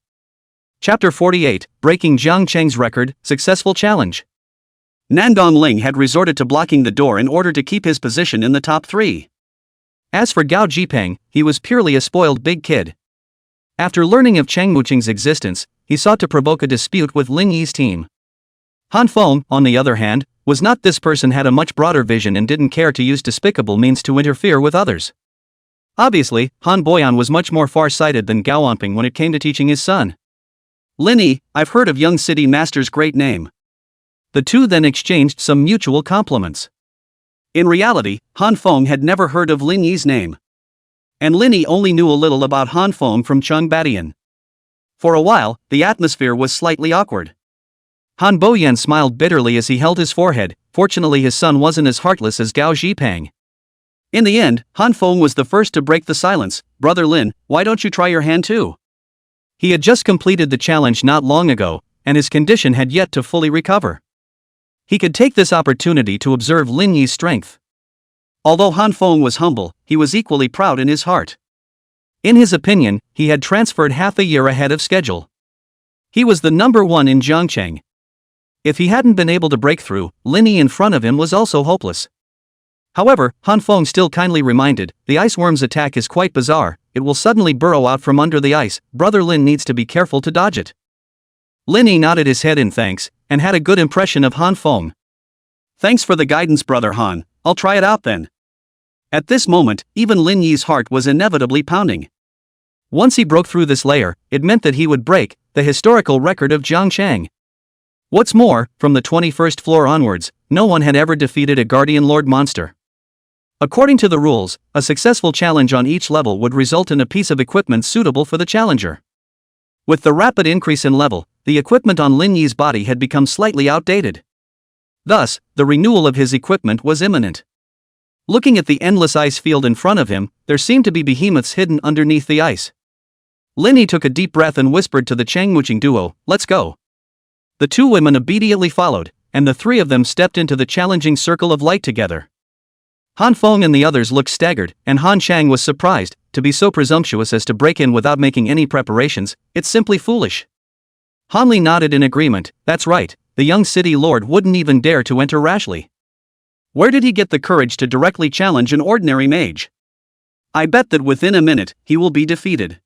[SPEAKER 1] Chapter 48, Breaking Jiangcheng's Record, Successful Challenge. Nangon Ling had resorted to blocking the door in order to keep his position in the top three. As for Gao Jipeng, he was purely a spoiled big kid. After learning of Chang Muqing's existence, he sought to provoke a dispute with Lin Yi's team. Han Feng, on the other hand, was not. This person had a much broader vision and didn't care to use despicable means to interfere with others. Obviously, Han Boyan was much more far-sighted than Gao Wanping when it came to teaching his son. "Lin Yi, I've heard of young city master's great name. The two then exchanged some mutual compliments. In reality, Han Feng had never heard of Lin Yi's name. And Lin Yi only knew a little about Han Feng from Chung Badian. For a while, the atmosphere was slightly awkward. Han Boyan smiled bitterly as he held his forehead. Fortunately his son wasn't as heartless as Gao Jiang. In the end, Han Feng was the first to break the silence. "Brother Lin, why don't you try your hand too?" He had just completed the challenge not long ago, and his condition had yet to fully recover. He could take this opportunity to observe Lin Yi's strength. Although Han Feng was humble, he was equally proud in his heart. In his opinion, he had transferred half a year ahead of schedule. He was the number one in Jiangcheng. If he hadn't been able to break through, Lin Yi in front of him was also hopeless. However, Han Feng still kindly reminded, "The ice worm's attack is quite bizarre, it will suddenly burrow out from under the ice, Brother Lin needs to be careful to dodge it." Lin Yi nodded his head in thanks, and had a good impression of Han Feng. "Thanks for the guidance, Brother Han, I'll try it out then." At this moment, even Lin Yi's heart was inevitably pounding. Once he broke through this layer, it meant that he would break the historical record of Jiangcheng. What's more, from the 21st floor onwards, no one had ever defeated a Guardian Lord monster. According to the rules, a successful challenge on each level would result in a piece of equipment suitable for the challenger. With the rapid increase in level, the equipment on Lin Yi's body had become slightly outdated. Thus, the renewal of his equipment was imminent. Looking at the endless ice field in front of him, there seemed to be behemoths hidden underneath the ice. Lin Yi took a deep breath and whispered to the Changmuching duo, "Let's go." The two women obediently followed, and the three of them stepped into the challenging circle of light together. Han Feng and the others looked staggered, and Han Chang was surprised. To be so presumptuous as to break in without making any preparations, it's simply foolish. Han Li nodded in agreement. That's right, the young city lord wouldn't even dare to enter rashly. Where did he get the courage to directly challenge an ordinary mage? I bet that within a minute, he will be defeated.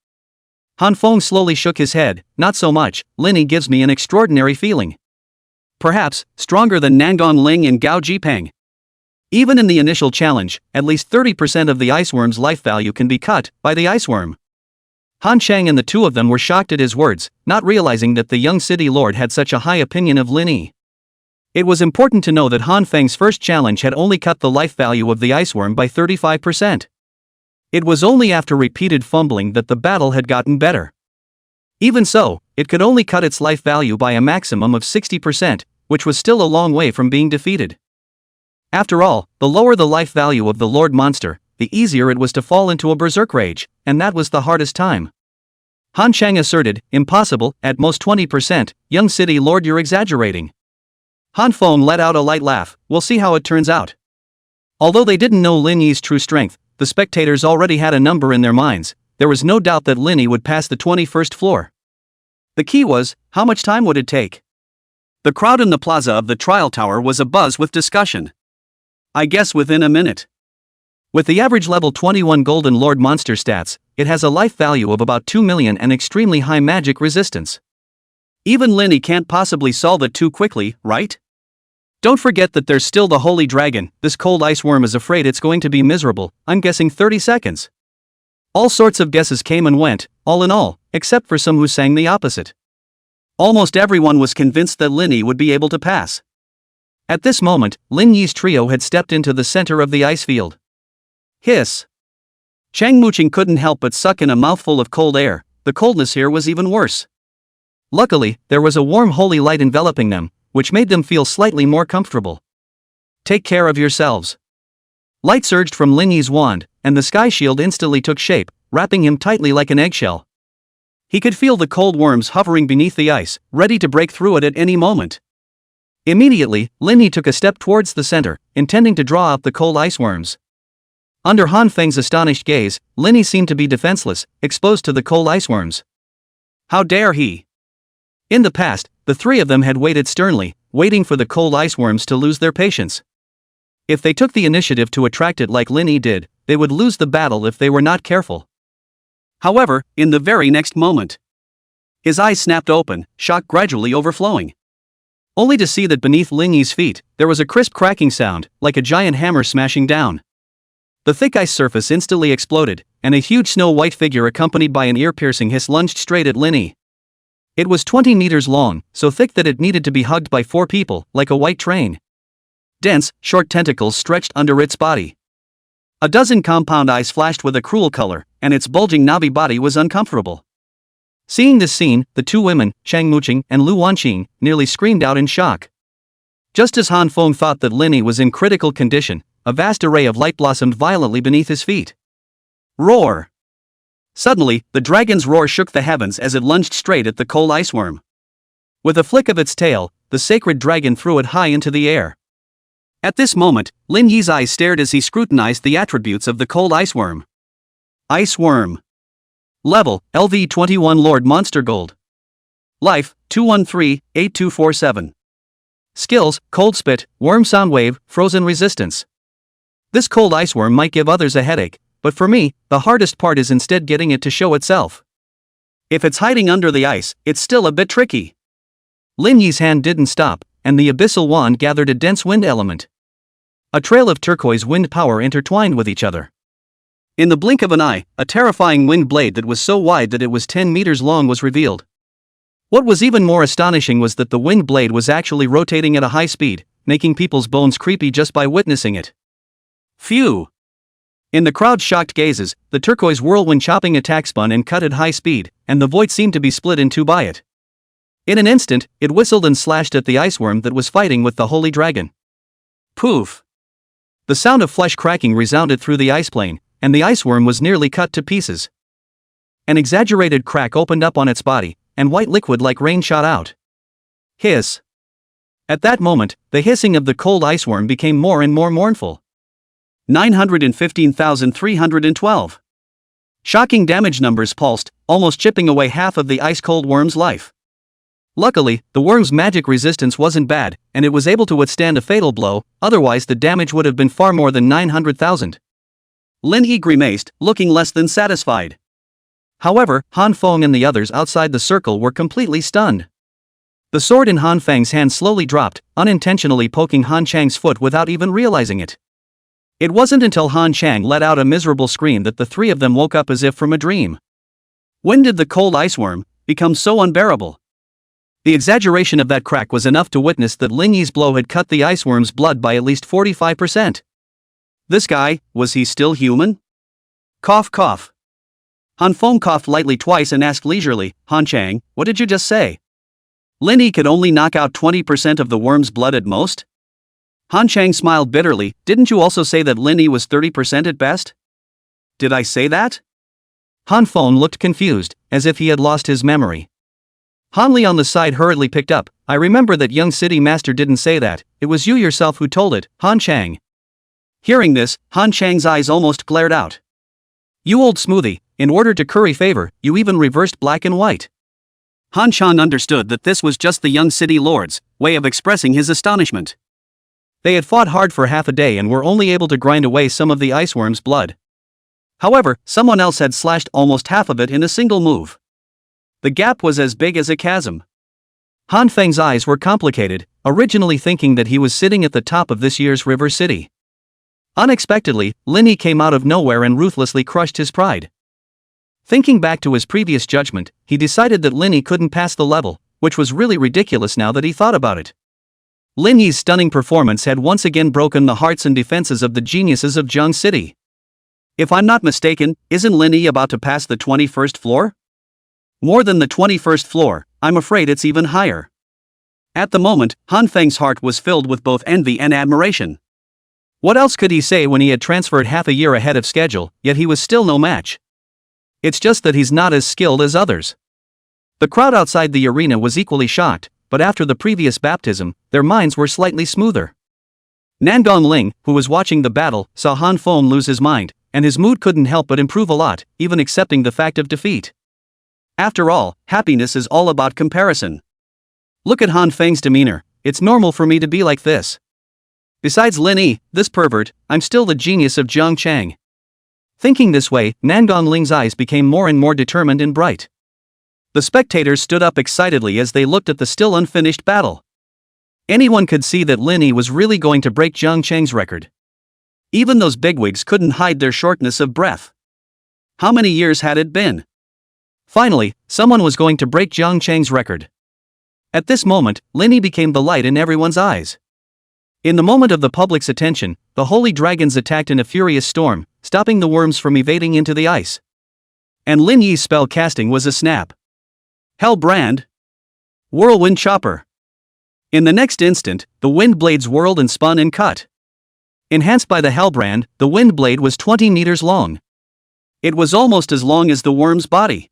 [SPEAKER 1] Han Feng slowly shook his head. Not so much, Lin Yi gives me an extraordinary feeling. Perhaps, stronger than Nangon Ling and Gao Jiang. Even in the initial challenge, at least 30% of the iceworm's life value can be cut by the iceworm. Han Chang and the two of them were shocked at his words, not realizing that the young city lord had such a high opinion of Lin Yi. It was important to know that Han Feng's first challenge had only cut the life value of the iceworm by 35%. It was only after repeated fumbling that the battle had gotten better. Even so, it could only cut its life value by a maximum of 60%, which was still a long way from being defeated. After all, the lower the life value of the Lord monster, the easier it was to fall into a berserk rage, and that was the hardest time. Han Chang asserted, "Impossible, at most 20%, young city lord, you're exaggerating." Han Feng let out a light laugh. "We'll see how it turns out." Although they didn't know Lin Yi's true strength, the spectators already had a number in their minds. There was no doubt that Lin Yi would pass the 21st floor. The key was, how much time would it take? The crowd in the plaza of the trial tower was abuzz with discussion. I guess within a minute. With the average level 21 Golden Lord monster stats, it has a life value of about 2 million and extremely high magic resistance. Even Lin Yi can't possibly solve it too quickly, right? Don't forget that there's still the holy dragon. This cold ice worm is afraid it's going to be miserable. I'm guessing 30 seconds. All sorts of guesses came and went, all in all, except for some who sang the opposite. Almost everyone was convinced that Lin Yi would be able to pass. At this moment, Lin Yi's trio had stepped into the center of the ice field. Hiss. Chang Muqing couldn't help but suck in a mouthful of cold air. The coldness here was even worse. Luckily, there was a warm holy light enveloping them, which made them feel slightly more comfortable. Take care of yourselves. Light surged from Lin Yi's wand, and the sky shield instantly took shape, wrapping him tightly like an eggshell. He could feel the cold worms hovering beneath the ice, ready to break through it at any moment. Immediately, Lin Yi took a step towards the center, intending to draw out the cold ice worms. Under Han Feng's astonished gaze, Lin Yi seemed to be defenseless, exposed to the cold ice worms. How dare he? In the past, the three of them had waited sternly, waiting for the cold ice worms to lose their patience. If they took the initiative to attract it like Lin Yi did, they would lose the battle if they were not careful. However, in the very next moment, his eyes snapped open, shock gradually overflowing. Only to see that beneath Lin Yi's feet, there was a crisp cracking sound, like a giant hammer smashing down. The thick ice surface instantly exploded, and a huge snow-white figure accompanied by an ear-piercing hiss lunged straight at Lin Yi. It was 20 meters long, so thick that it needed to be hugged by 4 people, like a white train. Dense, short tentacles stretched under its body. A dozen compound eyes flashed with a cruel color, and its bulging knobby body was uncomfortable. Seeing this scene, the 2 women, Chang Muqing and Lu Wanqing, nearly screamed out in shock. Just as Han Feng thought that Linny was in critical condition, a vast array of light blossomed violently beneath his feet. Roar! Suddenly, the dragon's roar shook the heavens as it lunged straight at the cold ice worm. With a flick of its tail, the sacred dragon threw it high into the air. At this moment, Lin Yi's eyes stared as he scrutinized the attributes of the cold ice worm. Ice worm. Level, LV21 Lord Monster Gold. Life, 213-8247. Skills, Cold Spit, Worm Sound Wave, Frozen Resistance. This cold ice worm might give others a headache, but for me, the hardest part is instead getting it to show itself. If it's hiding under the ice, it's still a bit tricky. Lin Yi's hand didn't stop, and the abyssal wand gathered a dense wind element. A trail of turquoise wind power intertwined with each other. In the blink of an eye, a terrifying wind blade that was so wide that it was 10 meters long was revealed. What was even more astonishing was that the wind blade was actually rotating at a high speed, making people's bones creepy just by witnessing it. Phew! In the crowd's shocked gazes, the turquoise whirlwind chopping attack spun and cut at high speed, and the void seemed to be split in 2 by it. In an instant, it whistled and slashed at the iceworm that was fighting with the holy dragon. Poof! The sound of flesh cracking resounded through the ice plane, and the iceworm was nearly cut to pieces. An exaggerated crack opened up on its body, and white liquid like rain shot out. Hiss! At that moment, the hissing of the cold iceworm became more and more mournful. 915,312. Shocking damage numbers pulsed, almost chipping away half of the ice-cold worm's life. Luckily, the worm's magic resistance wasn't bad, and it was able to withstand a fatal blow, otherwise the damage would have been far more than 900,000. Lin Yi grimaced, looking less than satisfied. However, Han Feng and the others outside the circle were completely stunned. The sword in Han Feng's hand slowly dropped, unintentionally poking Han Chang's foot without even realizing it. It wasn't until Han Chang let out a miserable scream that the 3 of them woke up as if from a dream. When did the cold iceworm become so unbearable? The exaggeration of that crack was enough to witness that Lin Yi's blow had cut the iceworm's blood by at least 45%. This guy, was he still human? Cough cough. Han Feng coughed lightly twice and asked leisurely, Han Chang, what did you just say? Lin Yi could only knock out 20% of the worm's blood at most? Han Chang smiled bitterly, didn't you also say that Lin Yi was 30% at best? Did I say that? Han Feng looked confused, as if he had lost his memory. Han Li on the side hurriedly picked up, I remember that young city master didn't say that, it was you yourself who told it, Han Chang. Hearing this, Han Chang's eyes almost glared out. You old smoothie, in order to curry favor, you even reversed black and white. Han Chang understood that this was just the young city lord's way of expressing his astonishment. They had fought hard for half a day and were only able to grind away some of the iceworm's blood. However, someone else had slashed almost half of it in a single move. The gap was as big as a chasm. Han Feng's eyes were complicated, originally thinking that he was sitting at the top of this year's River City. Unexpectedly, Lin Yi came out of nowhere and ruthlessly crushed his pride. Thinking back to his previous judgment, he decided that Lin Yi couldn't pass the level, which was really ridiculous now that he thought about it. Lin Yi's stunning performance had once again broken the hearts and defenses of the geniuses of Jiang City. If I'm not mistaken, isn't Lin Yi about to pass the 21st floor? More than the 21st floor, I'm afraid it's even higher. At the moment, Han Feng's heart was filled with both envy and admiration. What else could he say when he had transferred half a year ahead of schedule, yet he was still no match? It's just that he's not as skilled as others. The crowd outside the arena was equally shocked, but after the previous baptism, their minds were slightly smoother. Nangong Ling, who was watching the battle, saw Han Feng lose his mind, and his mood couldn't help but improve a lot, even accepting the fact of defeat. After all, happiness is all about comparison. Look at Han Feng's demeanor, it's normal for me to be like this. Besides Lin Yi, this pervert, I'm still the genius of Jiang Chang. Thinking this way, Nangong Ling's eyes became more and more determined and bright. The spectators stood up excitedly as they looked at the still unfinished battle. Anyone could see that Lin Yi was really going to break Jiang Chang's record. Even those bigwigs couldn't hide their shortness of breath. How many years had it been? Finally, someone was going to break Jiang Chang's record. At this moment, Linny became the light in everyone's eyes. In the moment of the public's attention, the holy dragons attacked in a furious storm, stopping the worms from evading into the ice. And Lin Yi's spell casting was a snap. Hell Brand. Whirlwind Chopper. In the next instant, the wind blades whirled and spun and cut. Enhanced by the Hellbrand, the wind blade was 20 meters long. It was almost as long as the worm's body.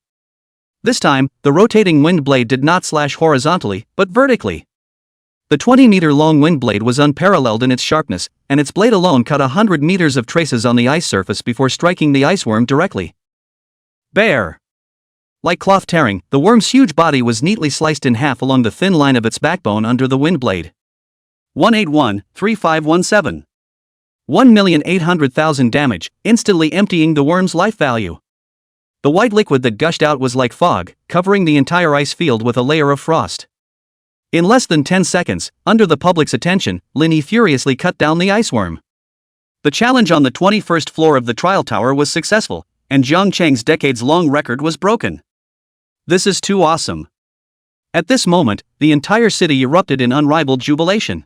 [SPEAKER 1] This time, the rotating wind blade did not slash horizontally, but vertically. The 20-meter-long wind blade was unparalleled in its sharpness, and its blade alone cut 100 meters of traces on the ice surface before striking the ice worm directly. Bear. Like cloth tearing, the worm's huge body was neatly sliced in half along the thin line of its backbone under the wind blade. 181-3517. 1,800,000 damage, instantly emptying the worm's life value. The white liquid that gushed out was like fog, covering the entire ice field with a layer of frost. In less than 10 seconds, under the public's attention, Linny furiously cut down the ice worm. The challenge on the 21st floor of the trial tower was successful, and Jiang Chang's decades-long record was broken. This is too awesome. At this moment, the entire city erupted in unrivaled jubilation.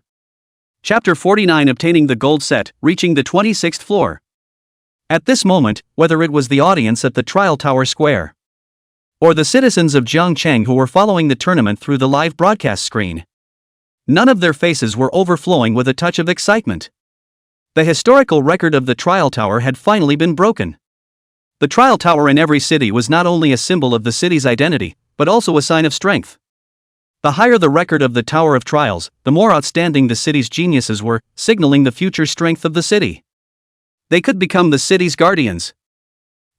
[SPEAKER 1] Chapter 49 Obtaining the gold set, reaching the 26th floor. At this moment, whether it was the audience at the trial tower square or the citizens of Jiang Chang who were following the tournament through the live broadcast screen, none of their faces were overflowing with a touch of excitement. The historical record of the trial tower had finally been broken. The trial tower in every city was not only a symbol of the city's identity, but also a sign of strength. The higher the record of the Tower of Trials, the more outstanding the city's geniuses were, signaling the future strength of the city. They could become the city's guardians.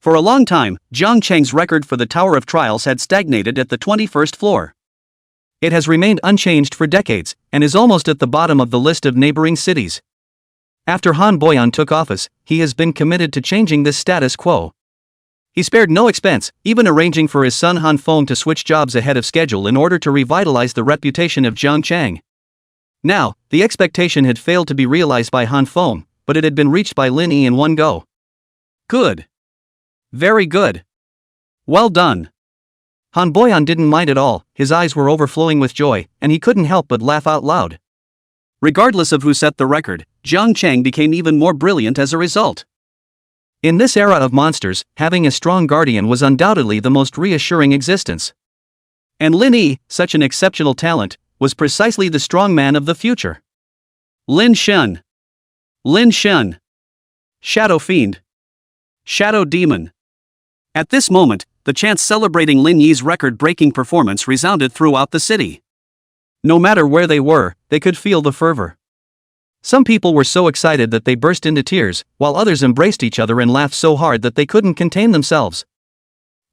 [SPEAKER 1] For a long time, Jiang Chang's record for the Tower of Trials had stagnated at the 21st floor. It has remained unchanged for decades, and is almost at the bottom of the list of neighboring cities. After Han Boyan took office, he has been committed to changing this status quo. He spared no expense, even arranging for his son Han Feng to switch jobs ahead of schedule in order to revitalize the reputation of Jiang Chang. Now, the expectation had failed to be realized by Han Feng, but it had been reached by Lin Yi in one go. Good. Very good. Well done. Han Boyan didn't mind at all, his eyes were overflowing with joy, and he couldn't help but laugh out loud. Regardless of who set the record, Jiang Chang became even more brilliant as a result. In this era of monsters, having a strong guardian was undoubtedly the most reassuring existence. And Lin Yi, such an exceptional talent, was precisely the strong man of the future. Lin Shen. Lin Shen. Shadow Fiend. Shadow Demon. At this moment, the chants celebrating Lin Yi's record-breaking performance resounded throughout the city. No matter where they were, they could feel the fervor. Some people were so excited that they burst into tears, while others embraced each other and laughed so hard that they couldn't contain themselves.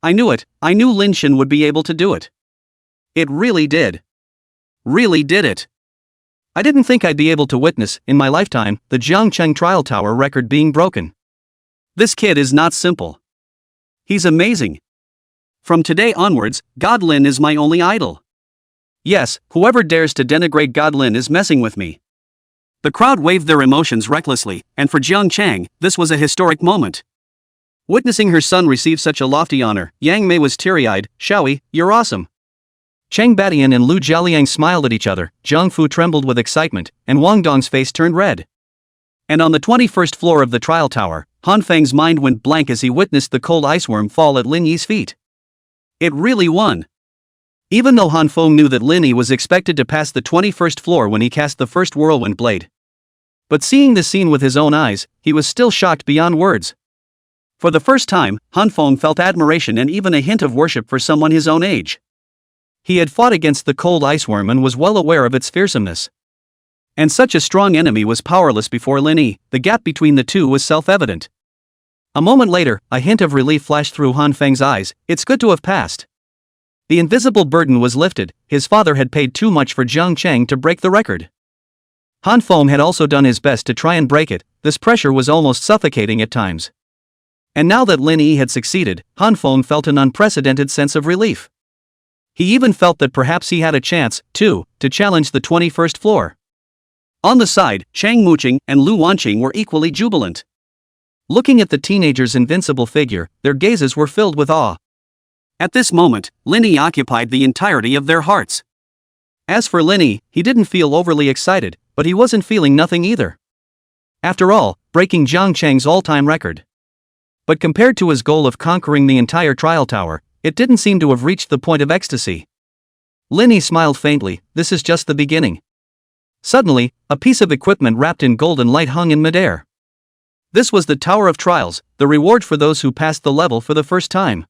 [SPEAKER 1] I knew it, I knew Lin Shen would be able to do it. It really did. Really did it. I didn't think I'd be able to witness, in my lifetime, the Jiang Cheng trial tower record being broken. This kid is not simple. He's amazing. From today onwards, God Lin is my only idol. Yes, whoever dares to denigrate God Lin is messing with me. The crowd waved their emotions recklessly, and for Jiang Chang, this was a historic moment. Witnessing her son receive such a lofty honor, Yang Mei was teary-eyed. Xiaoyi, you're awesome. Cheng Badian and Lu Jialiang smiled at each other, Zhang Fu trembled with excitement, and Wang Dong's face turned red. And on the 21st floor of the trial tower, Han Feng's mind went blank as he witnessed the cold iceworm fall at Lin Yi's feet. It really won. Even though Han Feng knew that Lin Yi was expected to pass the 21st floor when he cast the first whirlwind blade. But seeing the scene with his own eyes, he was still shocked beyond words. For the first time, Han Feng felt admiration and even a hint of worship for someone his own age. He had fought against the cold iceworm and was well aware of its fearsomeness. And such a strong enemy was powerless before Lin Yi. The gap between the two was self-evident. A moment later, a hint of relief flashed through Han Feng's eyes. It's good to have passed. The invisible burden was lifted. His father had paid too much for Jiang Chang to break the record. Han Feng had also done his best to try and break it. This pressure was almost suffocating at times. And now that Lin Yi had succeeded, Han Feng felt an unprecedented sense of relief. He even felt that perhaps he had a chance, too, to challenge the 21st floor. On the side, Chang Muqing and Lu Wanqing were equally jubilant. Looking at the teenager's invincible figure, their gazes were filled with awe. At this moment, Linny occupied the entirety of their hearts. As for Linny, he didn't feel overly excited, but he wasn't feeling nothing either. After all, breaking Jiang Cheng's all-time record. But compared to his goal of conquering the entire trial tower, it didn't seem to have reached the point of ecstasy. Linny smiled faintly. This is just the beginning. Suddenly, a piece of equipment wrapped in golden light hung in midair. This was the Tower of Trials, the reward for those who passed the level for the first time.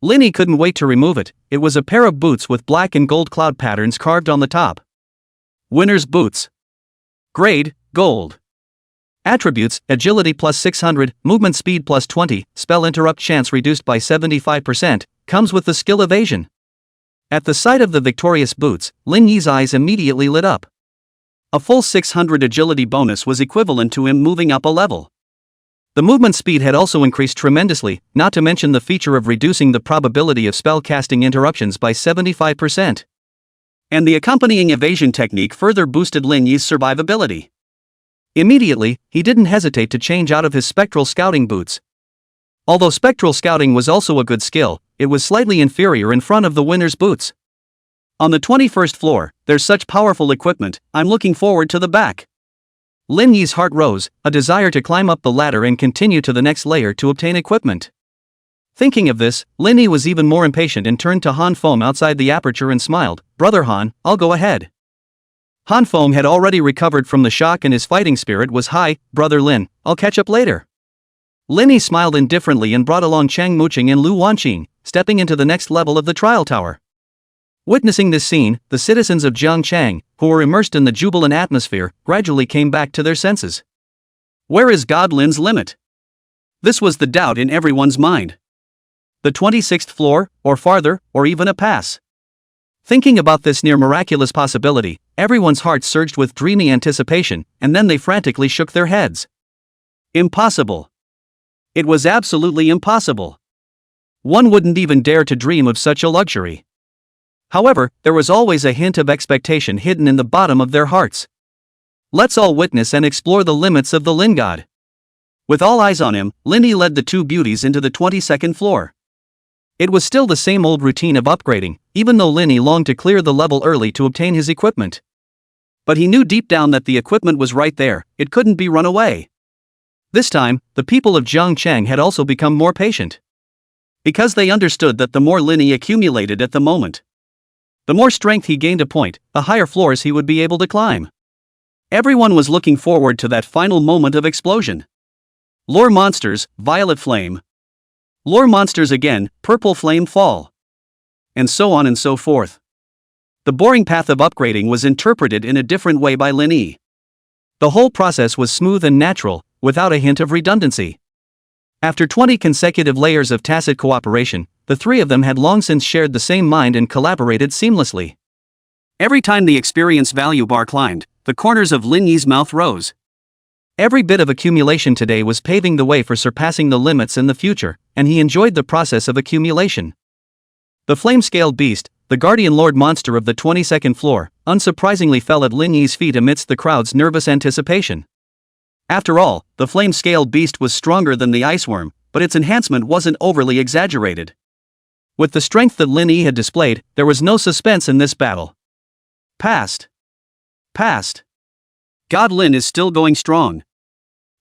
[SPEAKER 1] Linny couldn't wait to remove it. It was a pair of boots with black and gold cloud patterns carved on the top. Winner's boots. Grade, gold. Attributes, agility plus 600, movement speed plus 20, spell interrupt chance reduced by 75%, comes with the skill evasion. At the sight of the victorious boots, Lin Yi's eyes immediately lit up. A full 600 agility bonus was equivalent to him moving up a level. The movement speed had also increased tremendously, not to mention the feature of reducing the probability of spell casting interruptions by 75%. And the accompanying evasion technique further boosted Lin Yi's survivability. Immediately, he didn't hesitate to change out of his spectral scouting boots. Although spectral scouting was also a good skill, it was slightly inferior in front of the winner's boots. On the 21st floor, there's such powerful equipment, I'm looking forward to the back. Lin Yi's heart rose, a desire to climb up the ladder and continue to the next layer to obtain equipment. Thinking of this, Lin Yi was even more impatient and turned to Han Feng outside the aperture and smiled. Brother Han, I'll go ahead. Han Feng had already recovered from the shock and his fighting spirit was high. Brother Lin, I'll catch up later. Lin Yi smiled indifferently and brought along Chang Muqing and Lu Wanqing, stepping into the next level of the trial tower. Witnessing this scene, the citizens of Jiangchang, who were immersed in the jubilant atmosphere, gradually came back to their senses. Where is God Lin's limit? This was the doubt in everyone's mind. The 26th floor, or farther, or even a pass. Thinking about this near miraculous possibility, everyone's heart surged with dreamy anticipation, and then they frantically shook their heads. Impossible. It was absolutely impossible. One wouldn't even dare to dream of such a luxury. However, there was always a hint of expectation hidden in the bottom of their hearts. Let's all witness and explore the limits of the Lin God. With all eyes on him, Lin Yi led the two beauties into the 22nd floor. It was still the same old routine of upgrading, even though Lin Yi longed to clear the level early to obtain his equipment. But he knew deep down that the equipment was right there, it couldn't be run away. This time, the people of Jiangchang had also become more patient. Because they understood that the more Lin Yi accumulated at the moment, the more strength he gained a point, the higher floors he would be able to climb. Everyone was looking forward to that final moment of explosion. Lore monsters, violet flame. Lore monsters again, purple flame fall. And so on and so forth. The boring path of upgrading was interpreted in a different way by Lin Yi. The whole process was smooth and natural, without a hint of redundancy. After 20 consecutive layers of tacit cooperation, the three of them had long since shared the same mind and collaborated seamlessly. Every time the experience value bar climbed, the corners of Lin Yi's mouth rose. Every bit of accumulation today was paving the way for surpassing the limits in the future, and he enjoyed the process of accumulation. The flame-scaled beast, the guardian lord monster of the 22nd floor, unsurprisingly fell at Lin Yi's feet amidst the crowd's nervous anticipation. After all, the flame-scaled beast was stronger than the ice worm, but its enhancement wasn't overly exaggerated. With the strength that Lin Yi had displayed, there was no suspense in this battle. Past. God Lin is still going strong.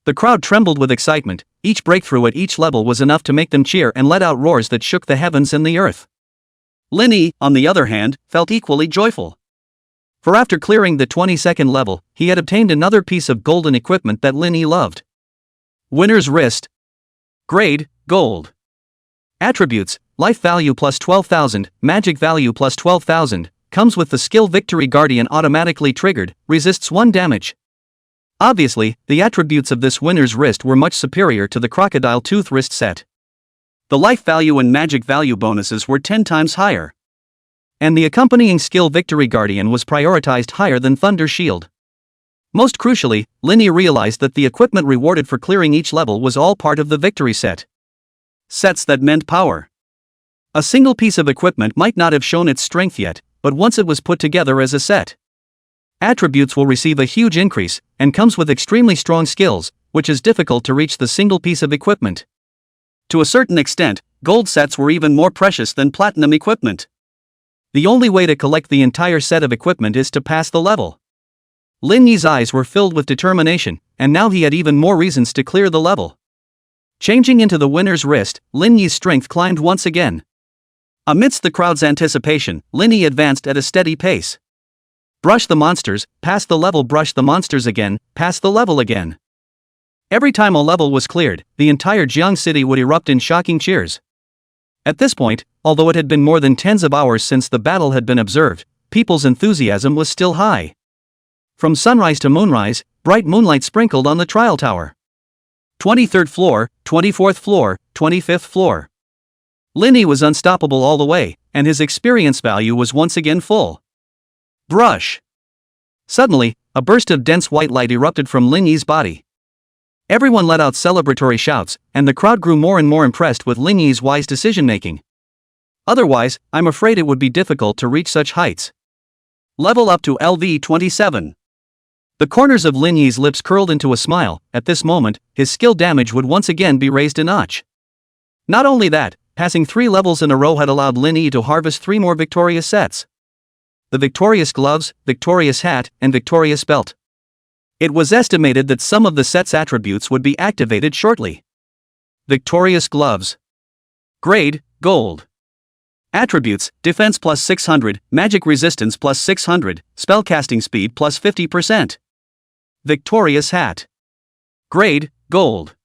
[SPEAKER 1] The crowd trembled with excitement. Each breakthrough at each level was enough to make them cheer and let out roars that shook the heavens and the earth. Lin Yi, on the other hand, felt equally joyful. For after clearing the 22nd level, he had obtained another piece of golden equipment that Lin Yi loved. Winner's wrist. Grade, gold. Attributes, life value plus 12,000, magic value plus 12,000, comes with the skill Victory Guardian automatically triggered, resists 1 damage. Obviously, the attributes of this winner's wrist were much superior to the crocodile tooth wrist set. The life value and magic value bonuses were 10 times higher. And the accompanying skill Victory Guardian was prioritized higher than Thunder Shield. Most crucially, Lin Yi realized that the equipment rewarded for clearing each level was all part of the victory set. Sets that meant power. A single piece of equipment might not have shown its strength yet, but once it was put together as a set, attributes will receive a huge increase, and comes with extremely strong skills, which is difficult to reach the single piece of equipment. To a certain extent, gold sets were even more precious than platinum equipment. The only way to collect the entire set of equipment is to pass the level. Lin Yi's eyes were filled with determination, and now he had even more reasons to clear the level. Changing into the winner's wrist, Lin Yi's strength climbed once again. Amidst the crowd's anticipation, Lin Yi advanced at a steady pace. Brush the monsters, pass the level, brush the monsters again, pass the level again. Every time a level was cleared, the entire Jiang city would erupt in shocking cheers. At this point, although it had been more than tens of hours since the battle had been observed, people's enthusiasm was still high. From sunrise to moonrise, bright moonlight sprinkled on the trial tower. 23rd floor, 24th floor, 25th floor. Lin Yi was unstoppable all the way, and his experience value was once again full. Brush. Suddenly, a burst of dense white light erupted from Lin Yi's body. Everyone let out celebratory shouts, and the crowd grew more and more impressed with Lin Yi's wise decision-making. Otherwise, I'm afraid it would be difficult to reach such heights. Level up to LV 27. The corners of Lin Yi's lips curled into a smile. At this moment, his skill damage would once again be raised a notch. Not only that, passing 3 levels in a row had allowed Lin Yi to harvest 3 more victorious sets. The victorious gloves, victorious hat, and victorious belt. It was estimated that some of the set's attributes would be activated shortly. Victorious gloves. Grade, gold. Attributes, defense plus 600, magic resistance plus 600, spellcasting speed plus 50%. Victorious hat. Grade, gold.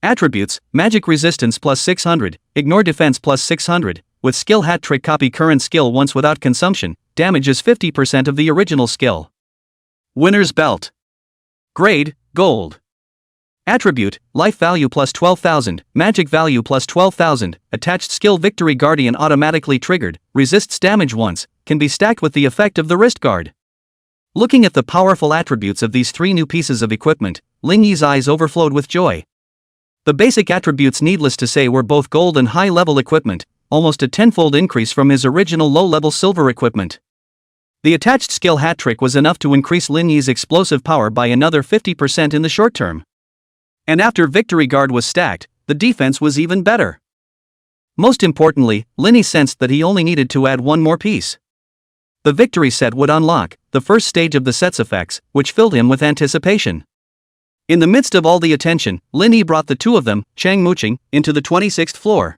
[SPEAKER 1] Attributes, magic resistance plus 600, ignore defense plus 600, with skill hat trick copy current skill once without consumption, damages 50% of the original skill. Winner's belt. Grade, gold. Attribute, life value plus 12,000, magic value plus 12,000, attached skill victory guardian automatically triggered, resists damage once, can be stacked with the effect of the wrist guard. Looking at the powerful attributes of these 3 new pieces of equipment, Lin Yi's eyes overflowed with joy. The basic attributes, needless to say, were both gold and high-level equipment, almost a 10-fold increase from his original low-level silver equipment. The attached skill hat trick was enough to increase Lin Yi's explosive power by another 50% in the short term. And after Victory Guard was stacked, the defense was even better. Most importantly, Lin Yi sensed that he only needed to add 1 more piece. The victory set would unlock the first stage of the set's effects, which filled him with anticipation. In the midst of all the attention, Lin Yi brought the 2 of them, Chang Muqing, into the 26th floor.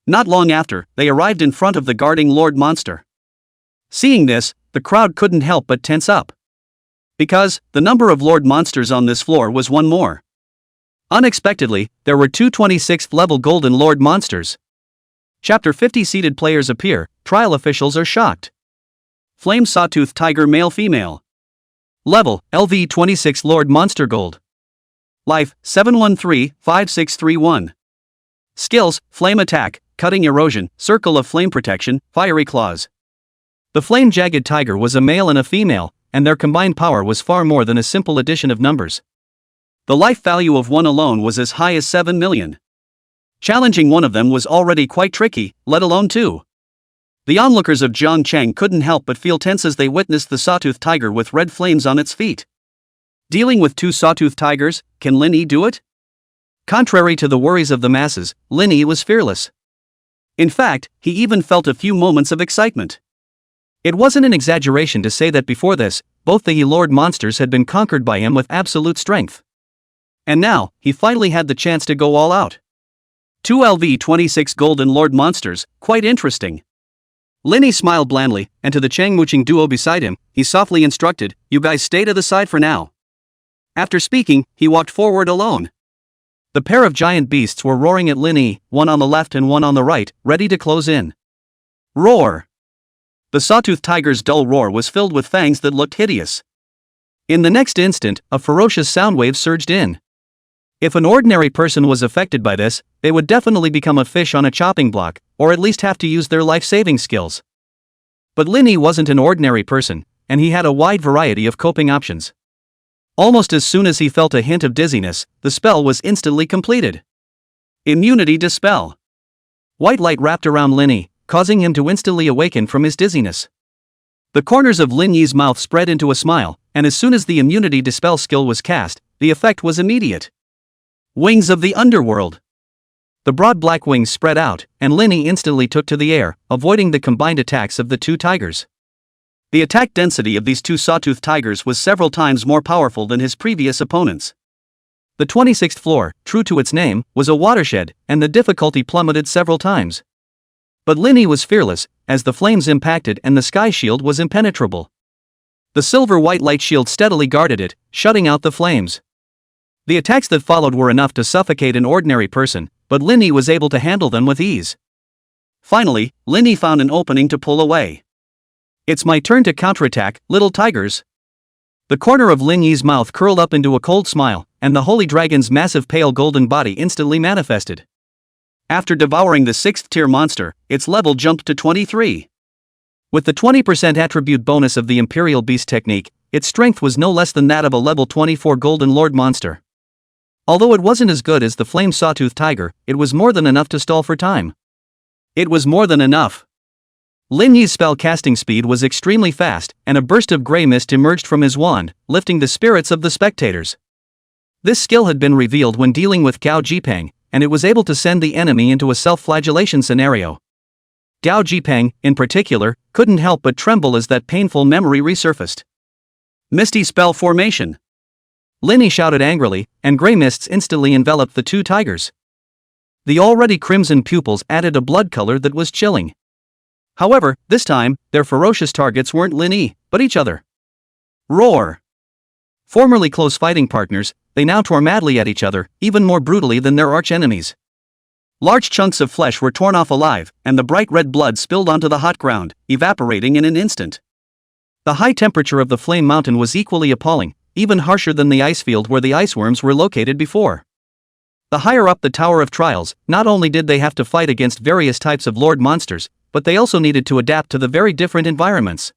[SPEAKER 1] Not long after, they arrived in front of the guarding Lord Monster. Seeing this, the crowd couldn't help but tense up. Because, the number of Lord Monsters on this floor was 1 more. Unexpectedly, there were 2 26th level Golden Lord Monsters. Chapter 50. Seated players appear, trial officials are shocked. Flame Sawtooth Tiger Male Female. Level, LV 26 Lord Monster Gold. Life, 713-5631. Skills, Flame Attack, Cutting Erosion, Circle of Flame Protection, Fiery Claws. The Flame Jagged Tiger was a male and a female, and their combined power was far more than a simple addition of numbers. The life value of one alone was as high as 7 million. Challenging one of them was already quite tricky, let alone 2. The onlookers of Zhongcheng couldn't help but feel tense as they witnessed the sawtooth tiger with red flames on its feet. Dealing with 2 sawtooth tigers, can Lin Yi do it? Contrary to the worries of the masses, Lin Yi was fearless. In fact, he even felt a few moments of excitement. It wasn't an exaggeration to say that before this, both the Lord monsters had been conquered by him with absolute strength. And now, he finally had the chance to go all out. 2 LV-26 Golden Lord monsters, quite interesting. Lin Yi smiled blandly, and to the Chang Muqing duo beside him, he softly instructed, "You guys stay to the side for now." After speaking, he walked forward alone. The pair of giant beasts were roaring at Lin Yi, one on the left and one on the right, ready to close in. Roar! The sawtooth tiger's dull roar was filled with fangs that looked hideous. In the next instant, a ferocious sound wave surged in. If an ordinary person was affected by this, they would definitely become a fish on a chopping block, or at least have to use their life-saving skills. But Lin Yi wasn't an ordinary person, and he had a wide variety of coping options. Almost as soon as he felt a hint of dizziness, the spell was instantly completed. Immunity Dispel. White light wrapped around Lin Yi, causing him to instantly awaken from his dizziness. The corners of Lin Yi's mouth spread into a smile, and as soon as the Immunity Dispel skill was cast, the effect was immediate. Wings of the Underworld. The broad black wings spread out, and Linny instantly took to the air, avoiding the combined attacks of the two tigers. The attack density of these two sawtooth tigers was several times more powerful than his previous opponents. The 26th floor, true to its name, was a watershed, and the difficulty plummeted several times. But Linny was fearless, as the flames impacted and the sky shield was impenetrable. The silver-white light shield steadily guarded it, shutting out the flames. The attacks that followed were enough to suffocate an ordinary person, but Linny was able to handle them with ease. Finally, Linny found an opening to pull away. "It's my turn to counterattack, little tigers." The corner of Linny's mouth curled up into a cold smile, and the holy dragon's massive pale golden body instantly manifested. After devouring the 6th tier monster, its level jumped to 23. With the 20% attribute bonus of the Imperial Beast technique, its strength was no less than that of a level 24 Golden Lord monster. Although it wasn't as good as the Flame Sawtooth Tiger, it was more than enough to stall for time. It was more than enough. Lin Yi's spell casting speed was extremely fast, and a burst of grey mist emerged from his wand, lifting the spirits of the spectators. This skill had been revealed when dealing with Gao Jiang, and it was able to send the enemy into a self-flagellation scenario. Gao Jiang, in particular, couldn't help but tremble as that painful memory resurfaced. Misty spell formation. Linny shouted angrily, and grey mists instantly enveloped the two tigers. The already crimson pupils added a blood color that was chilling. However, this time, their ferocious targets weren't Linny, but each other. Roar! Formerly close fighting partners, they now tore madly at each other, even more brutally than their arch-enemies. Large chunks of flesh were torn off alive, and the bright red blood spilled onto the hot ground, evaporating in an instant. The high temperature of the flame mountain was equally appalling, even harsher than the ice field where the iceworms were located before. The higher up the Tower of Trials, not only did they have to fight against various types of lord monsters, but they also needed to adapt to the very different environments.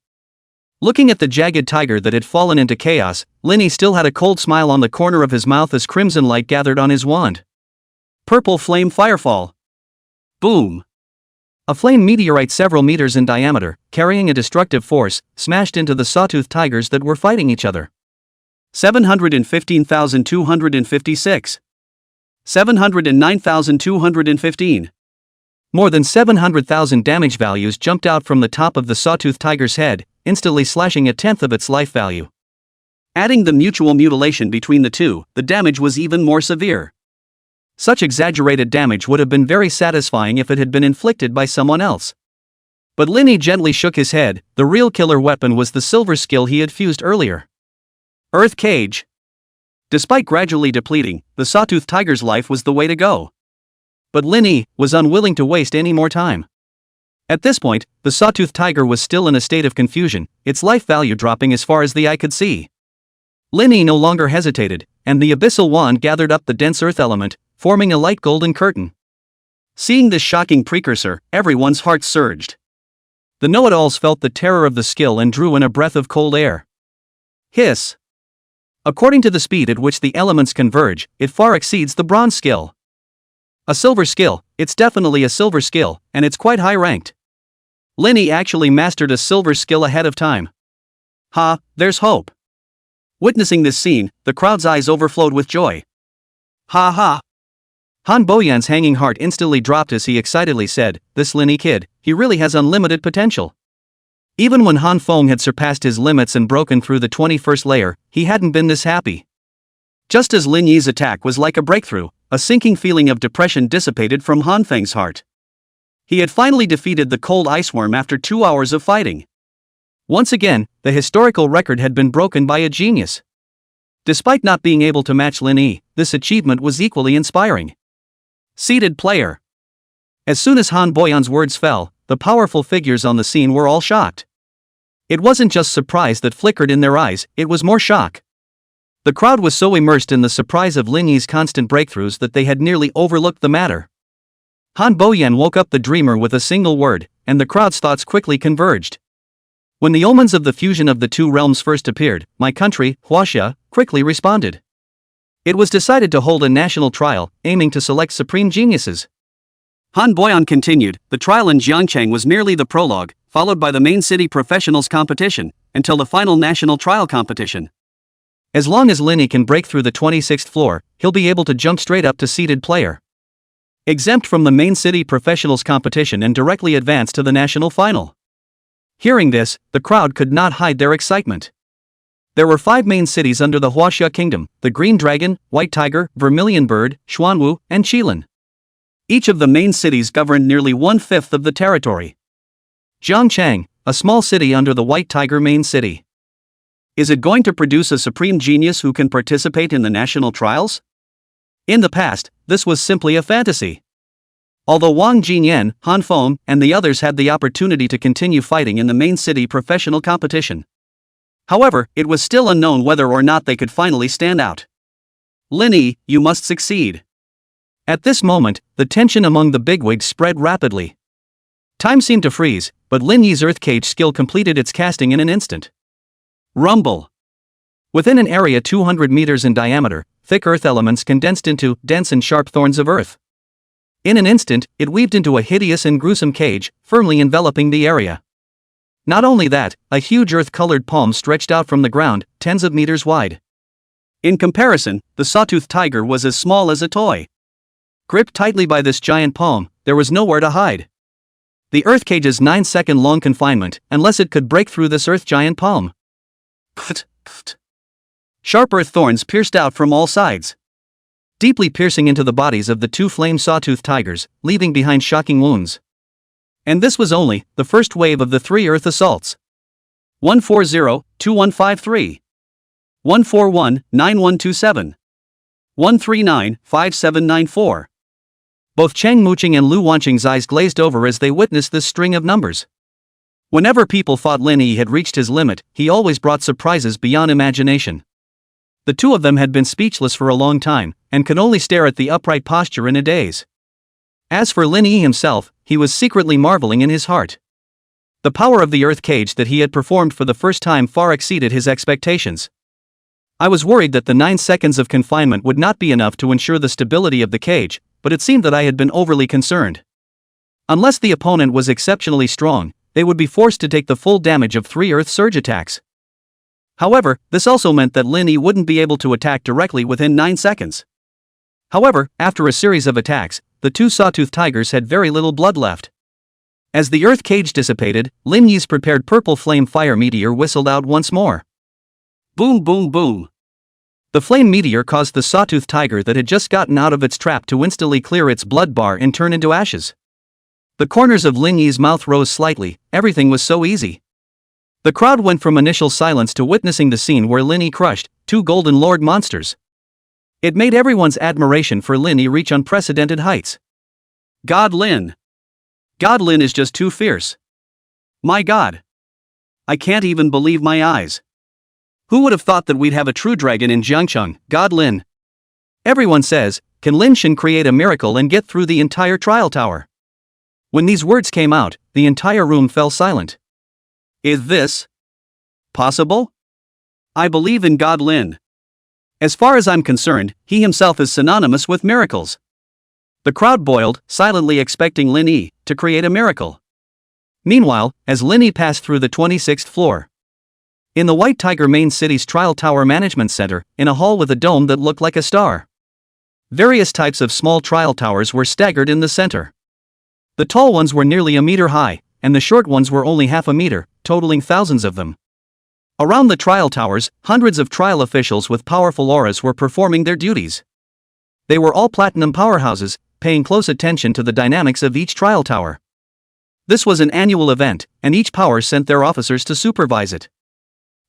[SPEAKER 1] Looking at the jagged tiger that had fallen into chaos, Linny still had a cold smile on the corner of his mouth as crimson light gathered on his wand. Purple flame firefall. Boom! A flame meteorite several meters in diameter, carrying a destructive force, smashed into the sawtooth tigers that were fighting each other. 715,256. 709,215. More than 700,000 damage values jumped out from the top of the sawtooth tiger's head, instantly slashing a tenth of its life value. Adding the mutual mutilation between the two, the damage was even more severe. Such exaggerated damage would have been very satisfying if it had been inflicted by someone else. But Linny gently shook his head. The real killer weapon was the silver skill he had fused earlier. Earth Cage. Despite gradually depleting, the sawtooth tiger's life was the way to go. But Linny was unwilling to waste any more time. At this point, the sawtooth tiger was still in a state of confusion, its life value dropping as far as the eye could see. Linny no longer hesitated, and the abyssal wand gathered up the dense earth element, forming a light golden curtain. Seeing this shocking precursor, everyone's heart surged. The know-it-alls felt the terror of the skill and drew in a breath of cold air. Hiss! According to the speed at which the elements converge, it far exceeds the bronze skill. A silver skill, it's definitely a silver skill, and it's quite high-ranked. Linny actually mastered a silver skill ahead of time. Ha, there's hope. Witnessing this scene, the crowd's eyes overflowed with joy. Ha ha! Han Boyan's hanging heart instantly dropped as he excitedly said, "This Linny kid, he really has unlimited potential." Even when Han Feng had surpassed his limits and broken through the 21st layer, he hadn't been this happy. Just as Lin Yi's attack was like a breakthrough, a sinking feeling of depression dissipated from Han Feng's heart. He had finally defeated the cold iceworm after 2 hours of fighting. Once again, the historical record had been broken by a genius. Despite not being able to match Lin Yi, this achievement was equally inspiring. Seated player. As soon as Han Boyan's words fell, the powerful figures on the scene were all shocked. It wasn't just surprise that flickered in their eyes, it was more shock. The crowd was so immersed in the surprise of Lin Yi's constant breakthroughs that they had nearly overlooked the matter. Han Boyan woke up the dreamer with a single word, and the crowd's thoughts quickly converged. When the omens of the fusion of the two realms first appeared, my country, Huaxia, quickly responded. It was decided to hold a national trial, aiming to select supreme geniuses. Han Boyan continued, the trial in Jiangcheng was merely the prologue, followed by the main city professionals competition, until the final national trial competition. As long as Linny can break through the 26th floor, he'll be able to jump straight up to seated player. exempt from the main city professionals competition and directly advanced to the national final. Hearing this, the crowd could not hide their excitement. There were 5 main cities under the Huaxia Kingdom: the Green Dragon, White Tiger, Vermilion Bird, Xuanwu, and Qilin. Each of the main cities governed nearly 1/5 of the territory. Jiangchang, a small city under the White Tiger main city. Is it going to produce a supreme genius who can participate in the national trials? In the past, this was simply a fantasy. Although Wang Jinyan, Han Feng, and the others had the opportunity to continue fighting in the main city professional competition. However, it was still unknown whether or not they could finally stand out. Lin Yi, you must succeed. At this moment, the tension among the bigwigs spread rapidly. Time seemed to freeze, but Lin Yi's earth cage skill completed its casting in an instant. Rumble. Within an area 200 meters in diameter, thick earth elements condensed into dense and sharp thorns of earth. In an instant, it weaved into a hideous and gruesome cage, firmly enveloping the area. Not only that, a huge earth-colored palm stretched out from the ground, tens of meters wide. In comparison, the sawtoothed tiger was as small as a toy. Gripped tightly by this giant palm, there was nowhere to hide. The earth cage's 9-second-long confinement, unless it could break through this earth giant palm. Sharp earth thorns pierced out from all sides, deeply piercing into the bodies of the 2 flame sawtoothed tigers, leaving behind shocking wounds. And this was only the first wave of the 3 earth assaults. 140-2153. 141-9127. 139-5794. Both Cheng Muqing and Lu Wanqing's eyes glazed over as they witnessed this string of numbers. Whenever people thought Lin Yi had reached his limit, he always brought surprises beyond imagination. The 2 of them had been speechless for a long time, and could only stare at the upright posture in a daze. As for Lin Yi himself, he was secretly marveling in his heart. The power of the earth cage that he had performed for the first time far exceeded his expectations. I was worried that the 9 seconds of confinement would not be enough to ensure the stability of the cage, but it seemed that I had been overly concerned. Unless the opponent was exceptionally strong, they would be forced to take the full damage of 3 earth surge attacks. However, this also meant that Lin Yi wouldn't be able to attack directly within 9 seconds. However, after a series of attacks, the 2 sawtoothed tigers had very little blood left. As the earth cage dissipated, Lin Yi's prepared purple flame fire meteor whistled out once more. Boom boom boom. The flame meteor caused the sawtoothed tiger that had just gotten out of its trap to instantly clear its blood bar and turn into ashes. The corners of Lin Yi's mouth rose slightly, everything was so easy. The crowd went from initial silence to witnessing the scene where Lin Yi crushed 2 Golden Lord monsters. It made everyone's admiration for Lin Yi reach unprecedented heights. God Lin is just too fierce. My God. I can't even believe my eyes. Who would have thought that we'd have a true dragon in Jiangcheng, God Lin? Everyone says, can Lin Shen create a miracle and get through the entire trial tower? When these words came out, the entire room fell silent. Is this possible? I believe in God Lin. As far as I'm concerned, he himself is synonymous with miracles. The crowd boiled, silently expecting Lin Yi to create a miracle. Meanwhile, as Lin Yi passed through the 26th floor, in the White Tiger main city's trial tower management center, in a hall with a dome that looked like a star, various types of small trial towers were staggered in the center. The tall ones were nearly a meter high, and the short ones were only half a meter, totaling thousands of them. Around the trial towers, hundreds of trial officials with powerful auras were performing their duties. They were all platinum powerhouses, paying close attention to the dynamics of each trial tower. This was an annual event, and each power sent their officers to supervise it.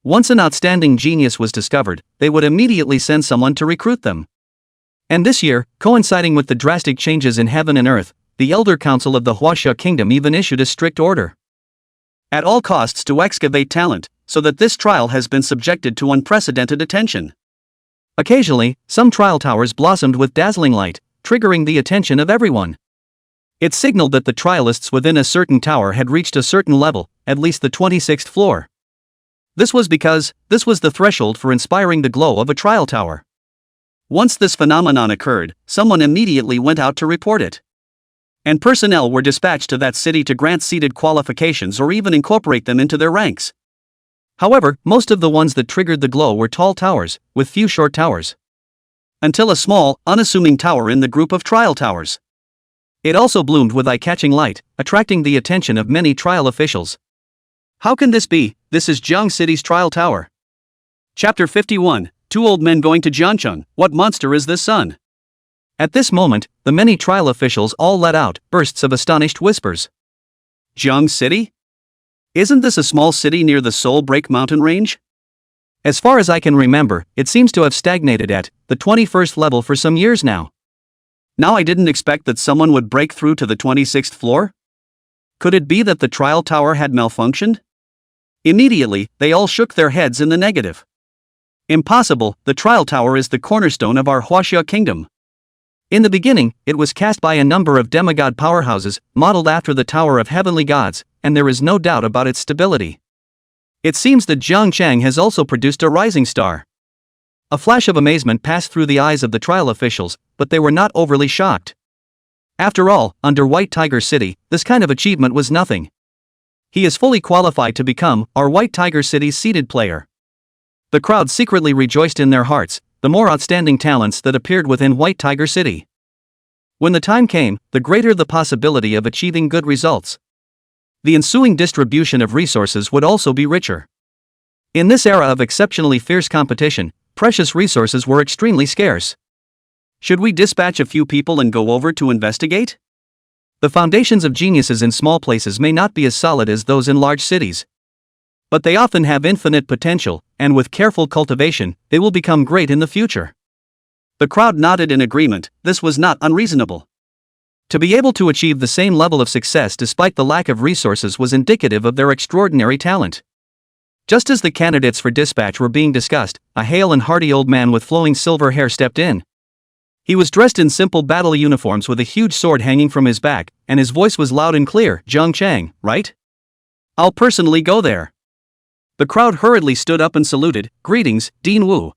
[SPEAKER 1] Once an outstanding genius was discovered, they would immediately send someone to recruit them. And this year, coinciding with the drastic changes in heaven and earth, the Elder Council of the Huaxia Kingdom even issued a strict order. At all costs to excavate talent, so that this trial has been subjected to unprecedented attention. Occasionally, some trial towers blossomed with dazzling light, triggering the attention of everyone. It signaled that the trialists within a certain tower had reached a certain level, at least the 26th floor. This was because this was the threshold for inspiring the glow of a trial tower. Once this phenomenon occurred, someone immediately went out to report it. And personnel were dispatched to that city to grant seated qualifications or even incorporate them into their ranks. However, most of the ones that triggered the glow were tall towers, with few short towers. Until a small, unassuming tower in the group of trial towers. It also bloomed with eye-catching light, attracting the attention of many trial officials. How can this be? This is Jiang City's trial tower. Chapter 51, Two Old Men Going to Jiangcheng. What monster is this son? At this moment, the many trial officials all let out bursts of astonished whispers. Jiang City? Isn't this a small city near the Soul Break mountain range? As far as I can remember, it seems to have stagnated at the 21st level for some years now. Now I didn't expect that someone would break through to the 26th floor? Could it be that the trial tower had malfunctioned? Immediately, they all shook their heads in the negative. Impossible, the trial tower is the cornerstone of our Huaxia kingdom. In the beginning, it was cast by a number of demigod powerhouses, modeled after the Tower of Heavenly Gods, and there is no doubt about its stability. It seems that Jiangcheng has also produced a rising star. A flash of amazement passed through the eyes of the trial officials, but they were not overly shocked. After all, under White Tiger City, this kind of achievement was nothing. He is fully qualified to become our White Tiger City's seeded player. The crowd secretly rejoiced in their hearts, the more outstanding talents that appeared within White Tiger City. When the time came, the greater the possibility of achieving good results. The ensuing distribution of resources would also be richer. In this era of exceptionally fierce competition, precious resources were extremely scarce. Should we dispatch a few people and go over to investigate? The foundations of geniuses in small places may not be as solid as those in large cities. But they often have infinite potential, and with careful cultivation, they will become great in the future. The crowd nodded in agreement. This was not unreasonable. To be able to achieve the same level of success despite the lack of resources was indicative of their extraordinary talent. Just as the candidates for dispatch were being discussed, a hale and hearty old man with flowing silver hair stepped in. He was dressed in simple battle uniforms with a huge sword hanging from his back, and his voice was loud and clear. Jiangcheng, right? I'll personally go there. The crowd hurriedly stood up and saluted. Greetings, Dean Wu.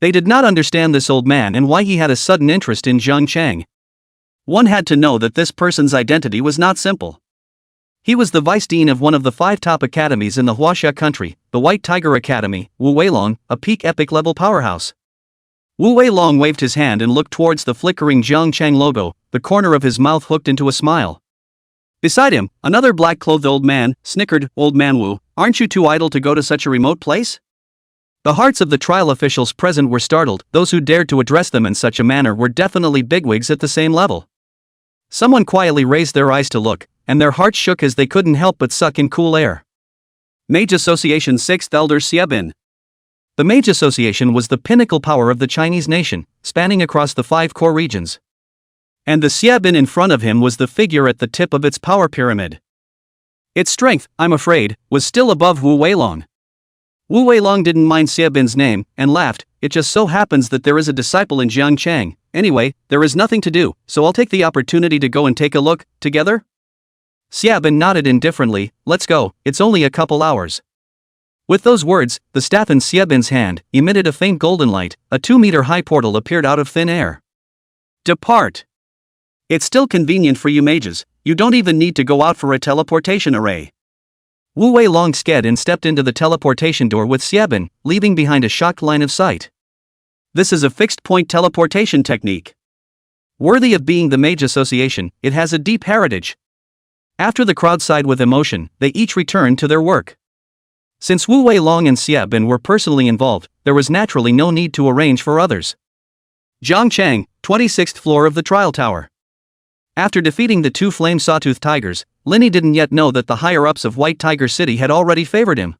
[SPEAKER 1] They did not understand this old man and why he had a sudden interest in Jiangcheng. One had to know that this person's identity was not simple. He was the vice dean of one of the 5 top academies in the Huaxia country, the White Tiger Academy, Wu Weilong, a peak epic level powerhouse. Wu Weilong waved his hand and looked towards the flickering Jiangcheng logo, the corner of his mouth hooked into a smile. Beside him, another black-clothed old man snickered. Old man Wu, aren't you too idle to go to such a remote place? The hearts of the trial officials present were startled. Those who dared to address them in such a manner were definitely bigwigs at the same level. Someone quietly raised their eyes to look, and their hearts shook as they couldn't help but suck in cool air. Mage Association 6th Elder Xiebin. The Mage Association was the pinnacle power of the Chinese nation, spanning across the 5 core regions. And the Xiebin in front of him was the figure at the tip of its power pyramid. Its strength, I'm afraid, was still above Wu Weilong. Wu Weilong didn't mind Xiebin's name, and laughed. It just so happens that there is a disciple in Jiangcheng. Anyway, there is nothing to do, so I'll take the opportunity to go and take a look. Together? Xiebin nodded indifferently. Let's go, it's only a couple hours. With those words, the staff in Xiebin's hand emitted a faint golden light. A 2-meter-high portal appeared out of thin air. Depart. It's still convenient for you mages, you don't even need to go out for a teleportation array. Wu Weilong sked and stepped into the teleportation door with Xiebin, leaving behind a shocked line of sight. This is a fixed-point teleportation technique. Worthy of being the Mage Association, it has a deep heritage. After the crowd sighed with emotion, they each returned to their work. Since Wu Weilong and Xiebin were personally involved, there was naturally no need to arrange for others. Jiangcheng, 26th floor of the trial tower. After defeating the 2 flame sawtooth tigers, Linny didn't yet know that the higher-ups of White Tiger City had already favored him.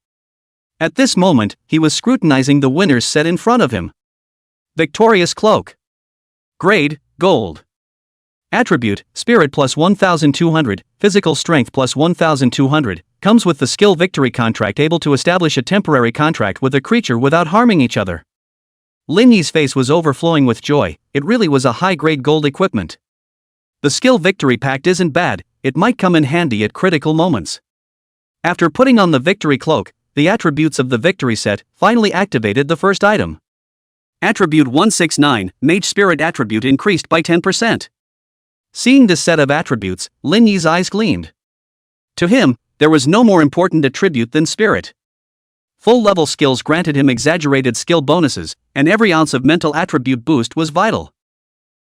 [SPEAKER 1] At this moment, he was scrutinizing the winners set in front of him. Victorious Cloak. Grade, Gold. Attribute, Spirit plus 1200, Physical Strength plus 1200, comes with the skill Victory contract, able to establish a temporary contract with a creature without harming each other. Lin Yi's face was overflowing with joy. It really was a high-grade gold equipment. The skill Victory Pact isn't bad, it might come in handy at critical moments. After putting on the Victory Cloak, the attributes of the Victory set finally activated the first item. Attribute 169, Mage Spirit attribute increased by 10%. Seeing this set of attributes, Lin Yi's eyes gleamed. To him, there was no more important attribute than Spirit. Full-level skills granted him exaggerated skill bonuses, and every ounce of mental attribute boost was vital.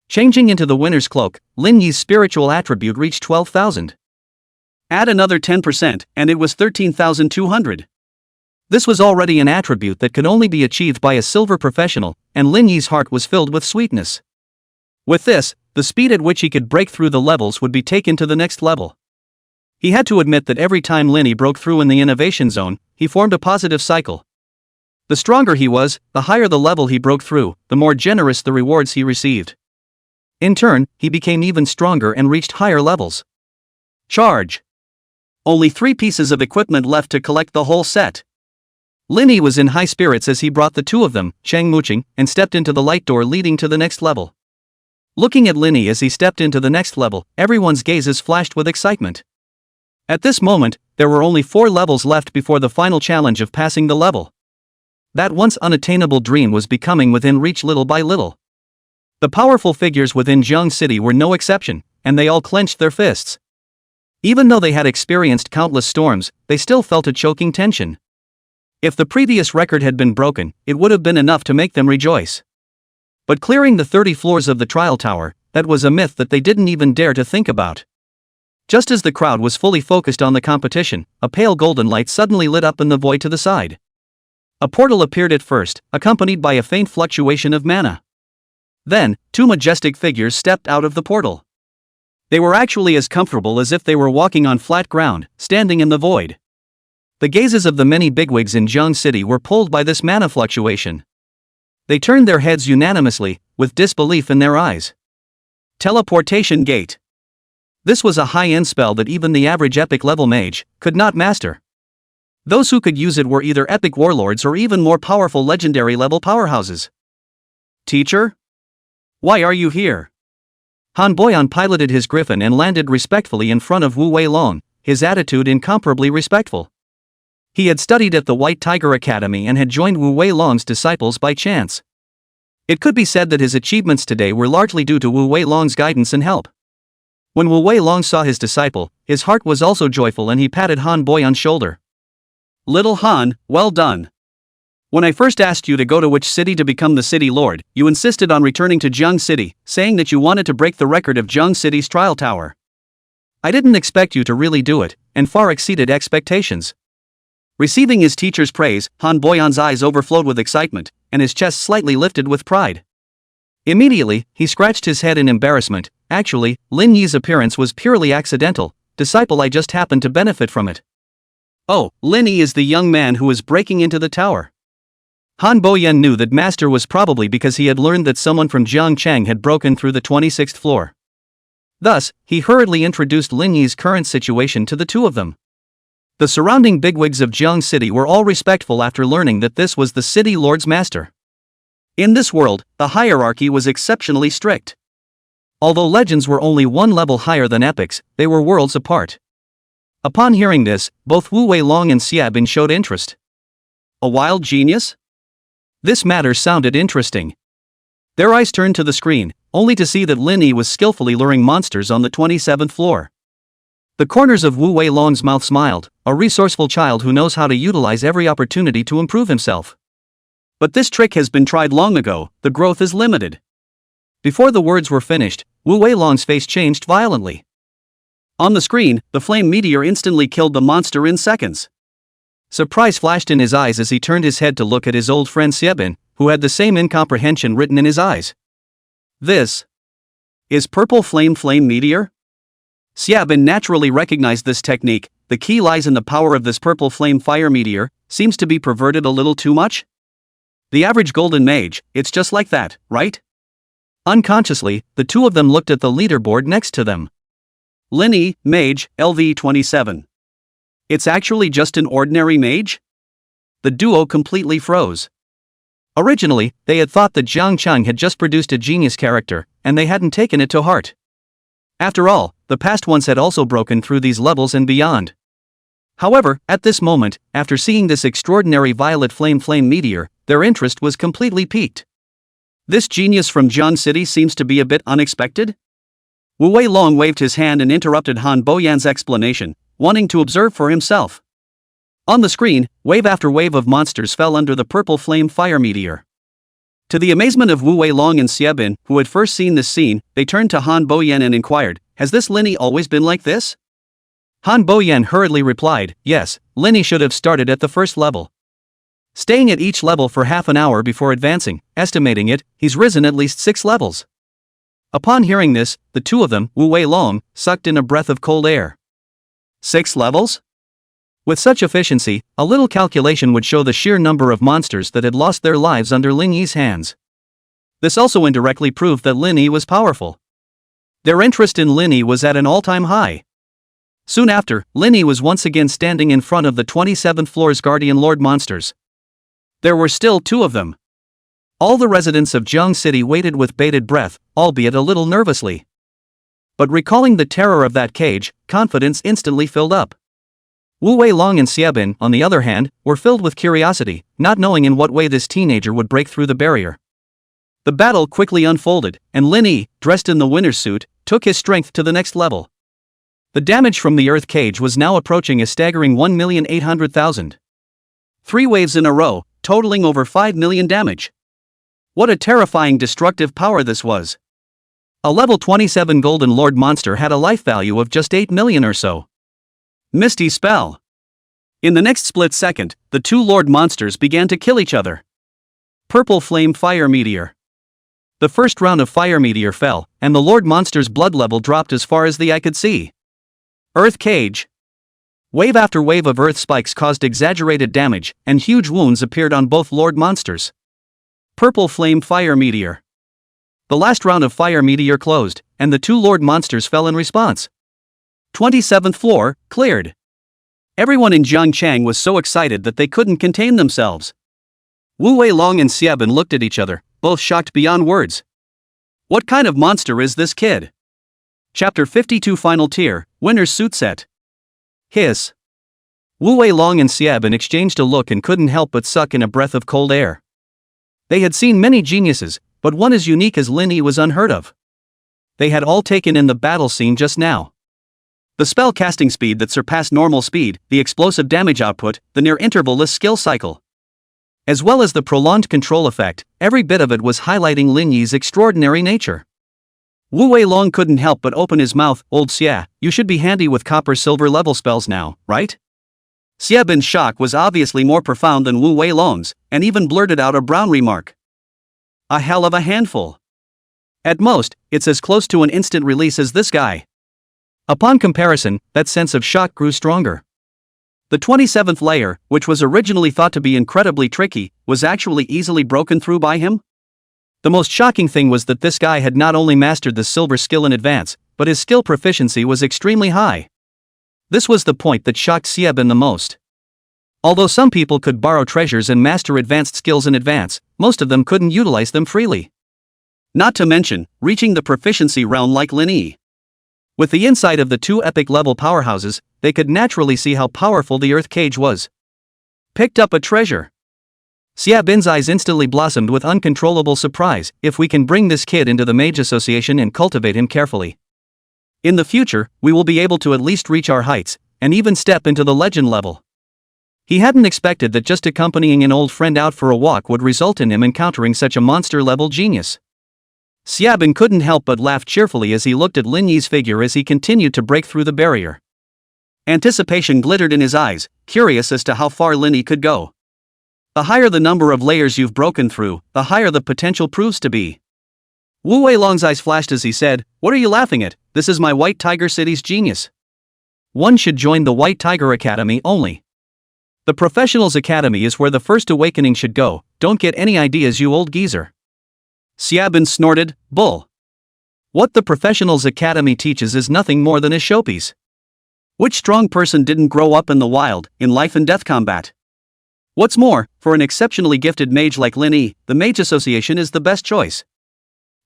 [SPEAKER 1] Changing into the winner's cloak, Lin Yi's spiritual attribute reached 12,000. Add another 10% and it was 13,200. This was already an attribute that could only be achieved by a silver professional, and Lin Yi's heart was filled with sweetness. With this, the speed at which he could break through the levels would be taken to the next level. He had to admit that every time Lin Yi broke through in the innovation zone, he formed a positive cycle. The stronger he was, the higher the level he broke through, the more generous the rewards he received. In turn, he became even stronger and reached higher levels. Charge! Only 3 pieces of equipment left to collect the whole set. Lin Yi was in high spirits as he brought the 2 of them, Cheng Muqing, and stepped into the light door leading to the next level. Looking at Lin Yi as he stepped into the next level, everyone's gazes flashed with excitement. At this moment, there were only 4 levels left before the final challenge of passing the level. That once unattainable dream was becoming within reach little by little. The powerful figures within Jiang City were no exception, and they all clenched their fists. Even though they had experienced countless storms, they still felt a choking tension. If the previous record had been broken, it would have been enough to make them rejoice. But clearing the 30 floors of the trial tower, that was a myth that they didn't even dare to think about. Just as the crowd was fully focused on the competition, a pale golden light suddenly lit up in the void to the side. A portal appeared at first, accompanied by a faint fluctuation of mana. Then, 2 majestic figures stepped out of the portal. They were actually as comfortable as if they were walking on flat ground, standing in the void. The gazes of the many bigwigs in Jiang City were pulled by this mana fluctuation. They turned their heads unanimously, with disbelief in their eyes. Teleportation Gate. This was a high-end spell that even the average epic level mage could not master. Those who could use it were either epic warlords or even more powerful legendary level powerhouses. Teacher? Why are you here? Han Boyan piloted his griffin and landed respectfully in front of Wu Weilong, his attitude incomparably respectful. He had studied at the White Tiger Academy and had joined Wu Weilong's disciples by chance. It could be said that his achievements today were largely due to Wu Weilong's guidance and help. When Wu Weilong saw his disciple, his heart was also joyful and he patted Han Boyan's shoulder. Little Han, well done. When I first asked you to go to which city to become the city lord, you insisted on returning to Jiang City, saying that you wanted to break the record of Jiang City's trial tower. I didn't expect you to really do it, and far exceeded expectations. Receiving his teacher's praise, Han Boyan's eyes overflowed with excitement, and his chest slightly lifted with pride. Immediately, he scratched his head in embarrassment. Actually, Lin Yi's appearance was purely accidental, disciple, I just happened to benefit from it. Oh, Lin Yi is the young man who is breaking into the tower. Han Boyan knew that master was probably because he had learned that someone from Jiang Chang had broken through the 26th floor. Thus, he hurriedly introduced Lin Yi's current situation to the 2 of them. The surrounding bigwigs of Jiang City were all respectful after learning that this was the city lord's master. In this world, the hierarchy was exceptionally strict. Although legends were only 1 level higher than epics, they were worlds apart. Upon hearing this, both Wu Weilong and Xiabin showed interest. A wild genius? This matter sounded interesting. Their eyes turned to the screen, only to see that Lin Yi was skillfully luring monsters on the 27th floor. The corners of Wu Weilong's mouth smiled, a resourceful child who knows how to utilize every opportunity to improve himself. But this trick has been tried long ago, the growth is limited. Before the words were finished, Wu Weilong's face changed violently. On the screen, the flame meteor instantly killed the monster in seconds. Surprise flashed in his eyes as he turned his head to look at his old friend Xiabin, who had the same incomprehension written in his eyes. This is purple flame meteor? Xiabin naturally recognized this technique. The key lies in the power of this purple flame fire meteor. Seems to be perverted a little too much? The average golden mage, it's just like that, right? Unconsciously, the 2 of them looked at the leaderboard next to them. Lin Yi, mage, LV 27. It's actually just an ordinary mage? The duo completely froze. Originally, they had thought that Jiang Chang had just produced a genius character, and they hadn't taken it to heart. After all, the past ones had also broken through these levels and beyond. However, at this moment, after seeing this extraordinary violet flame meteor, their interest was completely piqued. This genius from Jiang City seems to be a bit unexpected? Wu Weilong waved his hand and interrupted Han Boyan's explanation, wanting to observe for himself. On the screen, wave after wave of monsters fell under the purple flame fire meteor. To the amazement of Wu Weilong and Xiebin, who had first seen this scene, they turned to Han Boyan and inquired, "Has this Linny always been like this?" Han Boyan hurriedly replied, "Yes, Linny should have started at the first level. Staying at each level for half an hour before advancing, estimating it, he's risen at least 6 levels." Upon hearing this, the two of them, Wu Weilong, sucked in a breath of cold air. 6 levels? With such efficiency, a little calculation would show the sheer number of monsters that had lost their lives under Lin Yi's hands. This also indirectly proved that Lin Yi was powerful. Their interest in Lin Yi was at an all-time high. Soon after, Lin Yi was once again standing in front of the 27th floor's Guardian Lord monsters. There were still 2 of them. All the residents of Jiang City waited with bated breath, albeit a little nervously. But recalling the terror of that cage, confidence instantly filled up. Wu Weilong and Xiebin, on the other hand, were filled with curiosity, not knowing in what way this teenager would break through the barrier. The battle quickly unfolded, and Lin Yi, dressed in the winner's suit, took his strength to the next level. The damage from the earth cage was now approaching a staggering 1,800,000. 3 waves in a row, totaling over 5 million damage. What a terrifying destructive power this was. A level 27 Golden Lord monster had a life value of just 8 million or so. Misty spell. In the next split second, the 2 Lord monsters began to kill each other. Purple flame fire meteor. The first round of fire meteor fell, and the Lord monster's blood level dropped as far as the eye could see. Earth cage. Wave after wave of earth spikes caused exaggerated damage, and huge wounds appeared on both Lord monsters. Purple flame fire meteor. The last round of fire meteor closed, and the 2 Lord monsters fell in response. 27th floor, cleared. Everyone in Jiangchang was so excited that they couldn't contain themselves. Wu Weilong and Xiebin looked at each other, both shocked beyond words. What kind of monster is this kid? Chapter 52 Final Tier, Winner's Suit Set. Hiss. Wu Weilong and Xiebin exchanged a look and couldn't help but suck in a breath of cold air. They had seen many geniuses, but one as unique as Lin Yi was unheard of. They had all taken in the battle scene just now. The spell casting speed that surpassed normal speed, the explosive damage output, the near-interval-less skill cycle. As well as the prolonged control effect, every bit of it was highlighting Lin Yi's extraordinary nature. Wu Weilong couldn't help but open his mouth. "Old Xia, you should be handy with copper-silver level spells now, right?" Xiebin's shock was obviously more profound than Wu Weilong's, and even blurted out a brown remark. "A hell of a handful. At most, it's as close to an instant release as this guy." Upon comparison, that sense of shock grew stronger. The 27th layer, which was originally thought to be incredibly tricky, was actually easily broken through by him. The most shocking thing was that this guy had not only mastered the silver skill in advance, but his skill proficiency was extremely high. This was the point that shocked Xiebin the most. Although some people could borrow treasures and master advanced skills in advance, most of them couldn't utilize them freely. Not to mention, reaching the proficiency realm like Lin Yi. With the insight of the 2 epic level powerhouses, they could naturally see how powerful the earth cage was. Picked up a treasure. Xiebin's eyes instantly blossomed with uncontrollable surprise. "If we can bring this kid into the Mage Association and cultivate him carefully, in the future, we will be able to at least reach our heights, and even step into the legend level." He hadn't expected that just accompanying an old friend out for a walk would result in him encountering such a monster-level genius. Xiebin couldn't help but laugh cheerfully as he looked at Lin Yi's figure as he continued to break through the barrier. Anticipation glittered in his eyes, curious as to how far Lin Yi could go. The higher the number of layers you've broken through, the higher the potential proves to be. Wu Weilong's eyes flashed as he said, "What are you laughing at? This is my White Tiger City's genius. One should join the White Tiger Academy only. The Professionals Academy is where the first awakening should go. Don't get any ideas, you old geezer." Xiebin snorted, "Bull. What the Professionals Academy teaches is nothing more than a showpiece. Which strong person didn't grow up in the wild, in life and death combat? What's more, for an exceptionally gifted mage like Lin Yi, the Mage Association is the best choice."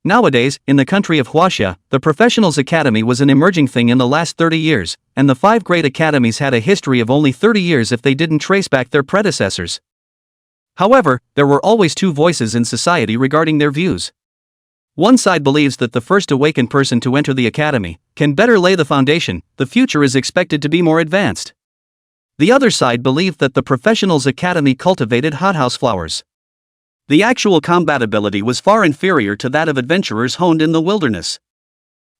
[SPEAKER 1] Nowadays, in the country of Huaxia, the Professionals Academy was an emerging thing in the last 30 years, and the 5 great academies had a history of only 30 years if they didn't trace back their predecessors. However, there were always 2 voices in society regarding their views. One side believes that the first awakened person to enter the academy can better lay the foundation. The future is expected to be more advanced. The other side believed that the Professionals Academy cultivated hothouse flowers. The actual combat ability was far inferior to that of adventurers honed in the wilderness.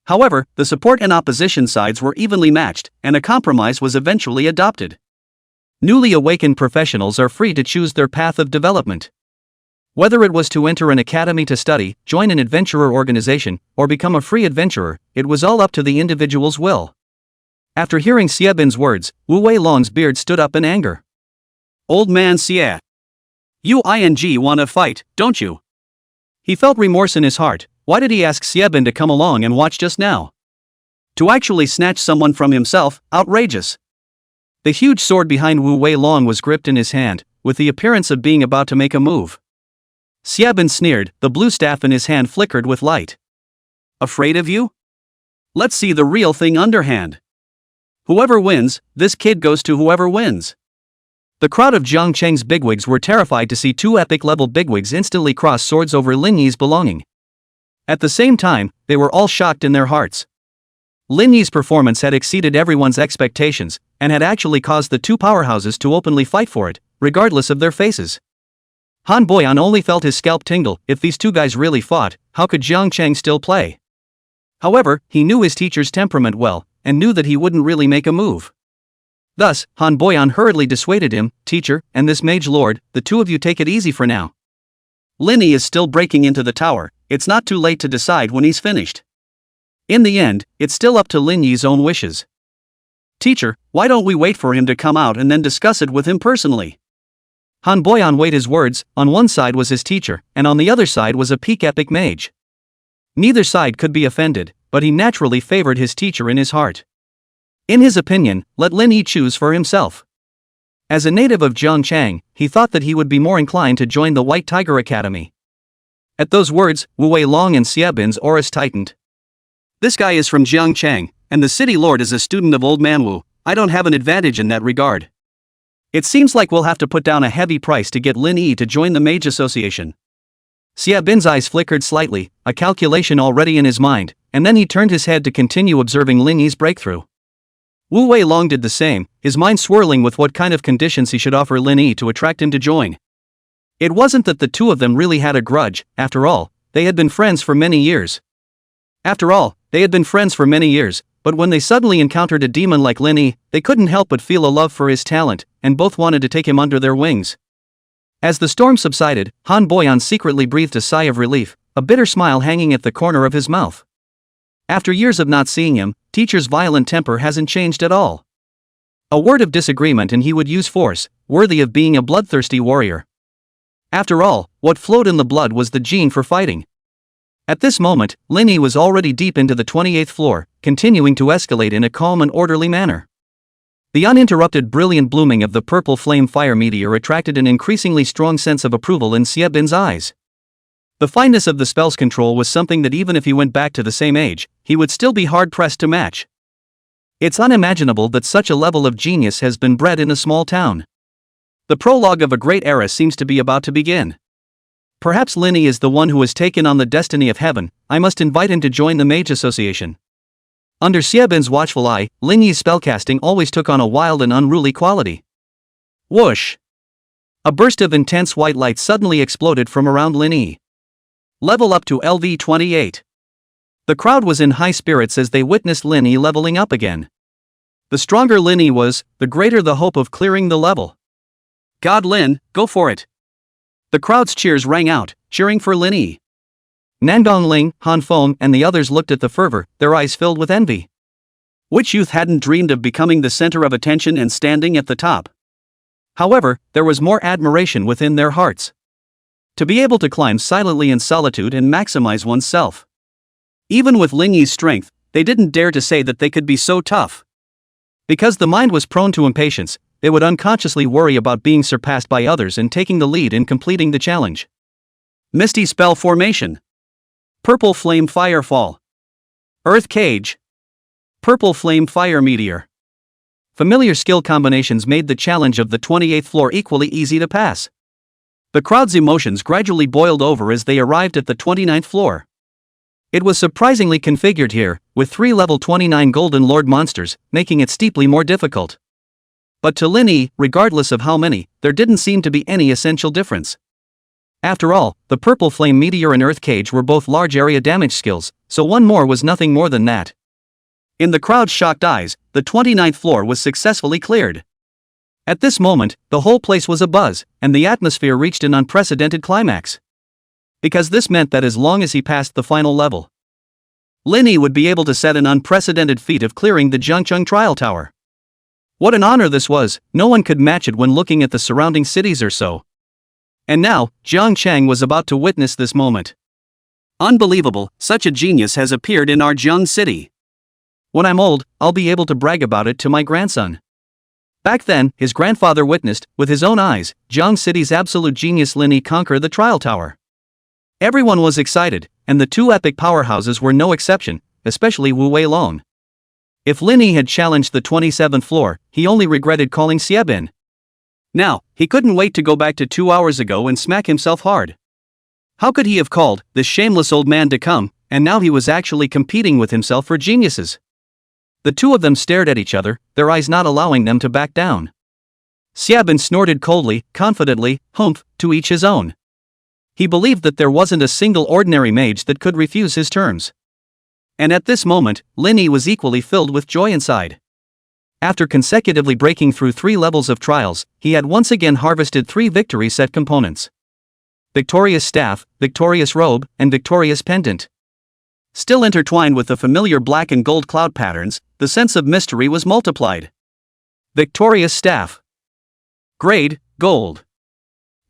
[SPEAKER 1] However, the support and opposition sides were evenly matched, and a compromise was eventually adopted. Newly awakened professionals are free to choose their path of development. Whether it was to enter an academy to study, join an adventurer organization, or become a free adventurer, it was all up to the individual's will. After hearing Xie Bin's words, Wu Wei Long's beard stood up in anger. "Old man Xie. You wanna fight, don't you?" He felt remorse in his heart. Why did he ask Xie Bin to come along and watch just now? To actually snatch someone from himself, outrageous. The huge sword behind Wu Wei Long was gripped in his hand, with the appearance of being about to make a move. Xie Bin sneered, the blue staff in his hand flickered with light. "Afraid of you? Let's see the real thing underhand. Whoever wins, this kid goes to whoever wins." The crowd of Jiang Cheng's bigwigs were terrified to see two epic-level bigwigs instantly cross swords over Lin Yi's belonging. At the same time, they were all shocked in their hearts. Lin Yi's performance had exceeded everyone's expectations, and had actually caused the two powerhouses to openly fight for it, regardless of their faces. Han Boyan only felt his scalp tingle. If these two guys really fought, how could Jiang Cheng still play? However, he knew his teacher's temperament well, and knew that he wouldn't really make a move. Thus, Han Boyan hurriedly dissuaded him, "Teacher, and this mage lord, the two of you take it easy for now. Lin Yi is still breaking into the tower, it's not too late to decide when he's finished." In the end, it's still up to Lin Yi's own wishes. "Teacher, why don't we wait for him to come out and then discuss it with him personally?" Han Boyan weighed his words. On one side was his teacher, and on the other side was a peak epic mage. Neither side could be offended, but he naturally favored his teacher in his heart. In his opinion, let Lin Yi choose for himself. As a native of Jiangchang, he thought that he would be more inclined to join the White Tiger Academy. At those words, Wu Wei Long and Xie Bin's auras tightened. "This guy is from Jiangchang, and the city lord is a student of Old Man Wu. I don't have an advantage in that regard. It seems like we'll have to put down a heavy price to get Lin Yi to join the Mage Association." Xie Bin's eyes flickered slightly, a calculation already in his mind, and then he turned his head to continue observing Lin Yi's breakthrough. Wu Wei Long did the same, his mind swirling with what kind of conditions he should offer Lin Yi to attract him to join. It wasn't that the two of them really had a grudge. After all, they had been friends for many years. But when they suddenly encountered a demon like Lin Yi, they couldn't help but feel a love for his talent, and both wanted to take him under their wings. As the storm subsided, Han Boyan secretly breathed a sigh of relief, a bitter smile hanging at the corner of his mouth. After years of not seeing him, teacher's violent temper hasn't changed at all. A word of disagreement and he would use force, worthy of being a bloodthirsty warrior. After all, what flowed in the blood was the gene for fighting. At this moment, Lin Yi was already deep into the 28th floor, continuing to escalate in a calm and orderly manner. The uninterrupted brilliant blooming of the purple flame fire meteor attracted an increasingly strong sense of approval in Xie Bin's eyes. The fineness of the spell's control was something that even if he went back to the same age, he would still be hard-pressed to match. It's unimaginable that such a level of genius has been bred in a small town. The prologue of a great era seems to be about to begin. Perhaps Lin Yi is the one who has taken on the destiny of heaven. I must invite him to join the Mage Association. Under Xie Bin's watchful eye, Lin Yi's spellcasting always took on a wild and unruly quality. Whoosh! A burst of intense white light suddenly exploded from around Lin Yi. Level up to LV 28. The crowd was in high spirits as they witnessed Lin Yi leveling up again. The stronger Lin Yi was, the greater the hope of clearing the level. God Lin, go for it! The crowd's cheers rang out, cheering for Lin Yi. Nandong Ling, Han Feng, and the others looked at the fervor, their eyes filled with envy. Which youth hadn't dreamed of becoming the center of attention and standing at the top? However, there was more admiration within their hearts. To be able to climb silently in solitude and maximize oneself. Even with Lin Yi's strength, they didn't dare to say that they could be so tough. Because the mind was prone to impatience, they would unconsciously worry about being surpassed by others and taking the lead in completing the challenge. Misty Spell Formation. Purple Flame Fire Fall. Earth Cage. Purple Flame Fire Meteor. Familiar skill combinations made the challenge of the 28th floor equally easy to pass. The crowd's emotions gradually boiled over as they arrived at the 29th floor. It was surprisingly configured here, with 3 level 29 Golden Lord monsters, making it steeply more difficult. But to Lin Yi, regardless of how many, there didn't seem to be any essential difference. After all, the purple flame meteor and earth cage were both large area damage skills, so one more was nothing more than that. In the crowd's shocked eyes, the 29th floor was successfully cleared. At this moment, the whole place was abuzz, and the atmosphere reached an unprecedented climax. Because this meant that as long as he passed the final level, Linny would be able to set an unprecedented feat of clearing the Jiangcheng Trial Tower. What an honor this was, no one could match it when looking at the surrounding cities or so. And now, Jiang Chang was about to witness this moment. Unbelievable, such a genius has appeared in our Jiang city. When I'm old, I'll be able to brag about it to my grandson. Back then, his grandfather witnessed, with his own eyes, Jiang city's absolute genius Linny conquer the trial tower. Everyone was excited, and the two epic powerhouses were no exception, especially Wu Weilong. If Linny had challenged the 27th floor, he only regretted calling Xiebin. Now, he couldn't wait to go back to 2 hours ago and smack himself hard. How could he have called this shameless old man to come, and now he was actually competing with himself for geniuses? The two of them stared at each other, their eyes not allowing them to back down. Xiebin snorted coldly, confidently, humph, to each his own. He believed that there wasn't a single ordinary mage that could refuse his terms. And at this moment, Linny was equally filled with joy inside. After consecutively breaking through 3 levels of trials, he had once again harvested 3 victory set components: Victorious Staff, Victorious Robe, and Victorious Pendant. Still intertwined with the familiar black and gold cloud patterns, the sense of mystery was multiplied. Victorious Staff. Grade, Gold.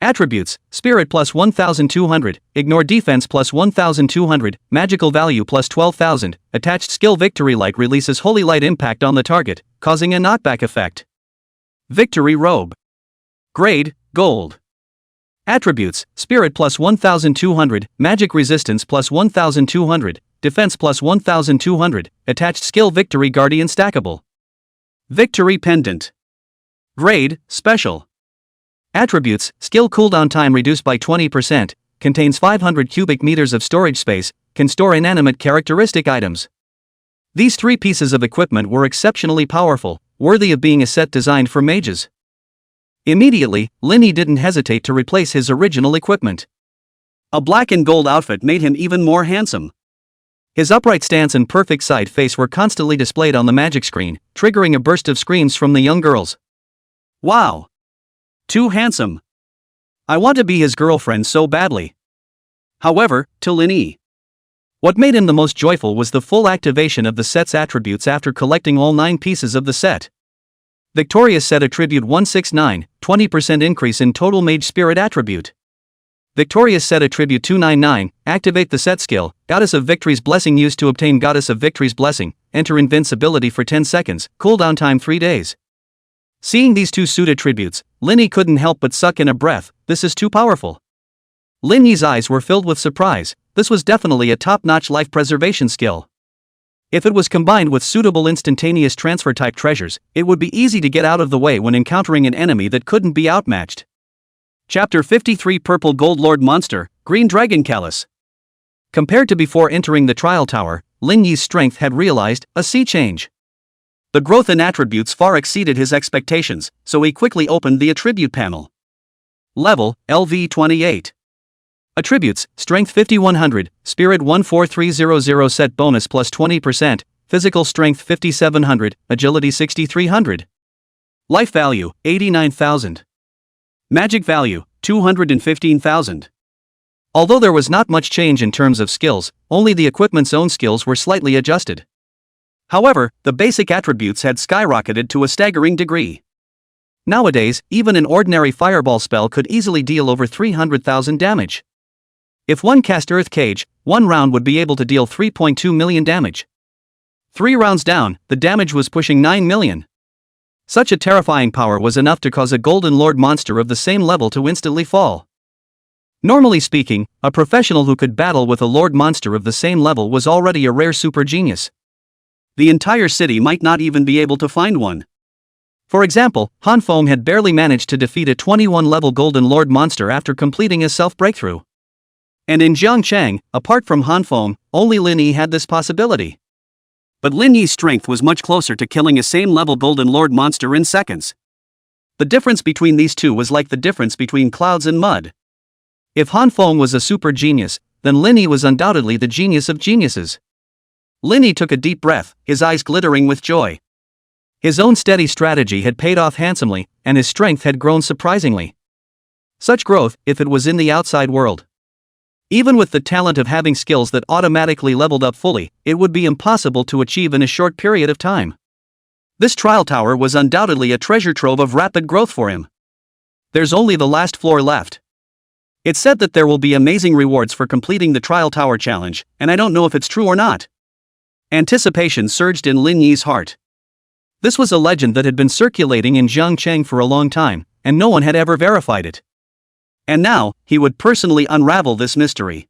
[SPEAKER 1] Attributes: Spirit plus 1200, Ignore Defense plus 1200, Magical Value plus 12,000, Attached Skill Victory Light releases Holy Light impact on the target, causing a knockback effect. Victory Robe. Grade, Gold. Attributes: Spirit plus 1200, Magic Resistance plus 1200, Defense plus 1200, Attached Skill Victory Guardian Stackable. Victory Pendant. Grade, Special. Attributes: Skill cooldown time reduced by 20%, contains 500 cubic meters of storage space, can store inanimate characteristic items. These 3 pieces of equipment were exceptionally powerful, worthy of being a set designed for mages. Immediately, Linny didn't hesitate to replace his original equipment. A black and gold outfit made him even more handsome. His upright stance and perfect side face were constantly displayed on the magic screen, triggering a burst of screams from the young girls. Wow! Too handsome. I want to be his girlfriend so badly. However, to Linny, what made him the most joyful was the full activation of the set's attributes after collecting all 9 pieces of the set. Victorious Set Attribute 169, 20% increase in total Mage Spirit attribute. Victorious Set Attribute 299, activate the set skill, Goddess of Victory's Blessing used to obtain Goddess of Victory's Blessing, enter invincibility for 10 seconds, cooldown time 3 days. Seeing these 2 suit attributes, Linny couldn't help but suck in a breath. This is too powerful. Linny's eyes were filled with surprise. This was definitely a top-notch life preservation skill. If it was combined with suitable instantaneous transfer type treasures, it would be easy to get out of the way when encountering an enemy that couldn't be outmatched. Chapter 53 Purple Gold Lord Monster, Green Dragon Callus. Compared to before entering the trial tower, Linny's strength had realized a sea change. The growth in attributes far exceeded his expectations, so he quickly opened the attribute panel. Level, LV28. Attributes: Strength 5100, Spirit 14300 set bonus plus 20%, Physical Strength 5700, Agility 6300. Life Value, 89,000. Magic Value, 215,000. Although there was not much change in terms of skills, only the equipment's own skills were slightly adjusted. However, the basic attributes had skyrocketed to a staggering degree. Nowadays, even an ordinary fireball spell could easily deal over 300,000 damage. If one cast Earth Cage, 1 round would be able to deal 3.2 million damage. 3 rounds down, the damage was pushing 9 million. Such a terrifying power was enough to cause a Golden Lord monster of the same level to instantly fall. Normally speaking, a professional who could battle with a Lord monster of the same level was already a rare super genius. The entire city might not even be able to find one. For example, Han Feng had barely managed to defeat a 21-level Golden Lord monster after completing a self-breakthrough. And in Jiangcheng, apart from Han Feng, only Linny had this possibility. But Linny's strength was much closer to killing a same-level Golden Lord monster in seconds. The difference between these two was like the difference between clouds and mud. If Han Feng was a super genius, then Lin Yi was undoubtedly the genius of geniuses. Lin Yi took a deep breath, his eyes glittering with joy. His own steady strategy had paid off handsomely, and his strength had grown surprisingly. Such growth, if it was in the outside world. Even with the talent of having skills that automatically leveled up fully, it would be impossible to achieve in a short period of time. This trial tower was undoubtedly a treasure trove of rapid growth for him. There's only the last floor left. It's said that there will be amazing rewards for completing the trial tower challenge, and I don't know if it's true or not. Anticipation surged in Lin Yi's heart. This was a legend that had been circulating in Jiangcheng for a long time, and no one had ever verified it. And now, he would personally unravel this mystery.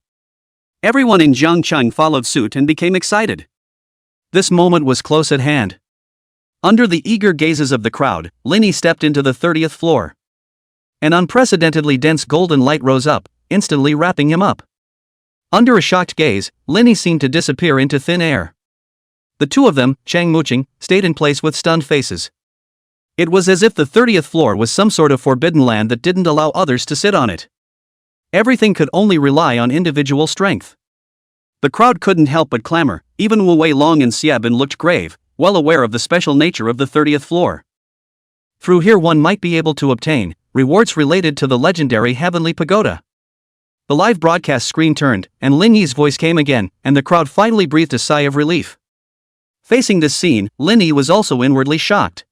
[SPEAKER 1] Everyone in Jiangcheng followed suit and became excited. This moment was close at hand. Under the eager gazes of the crowd, Lin Yi stepped into the 30th floor. An unprecedentedly dense golden light rose up, instantly wrapping him up. Under a shocked gaze, Lin Yi seemed to disappear into thin air. The two of them, Chang Muqing, stayed in place with stunned faces. It was as if the 30th floor was some sort of forbidden land that didn't allow others to sit on it. Everything could only rely on individual strength. The crowd couldn't help but clamor, even Wu Weilong and Xiaobin looked grave, well aware of the special nature of the 30th floor. Through here one might be able to obtain rewards related to the legendary Heavenly Pagoda. The live broadcast screen turned, and Lin Yi's voice came again, and the crowd finally breathed a sigh of relief. Facing this scene, Lin Yi was also inwardly shocked.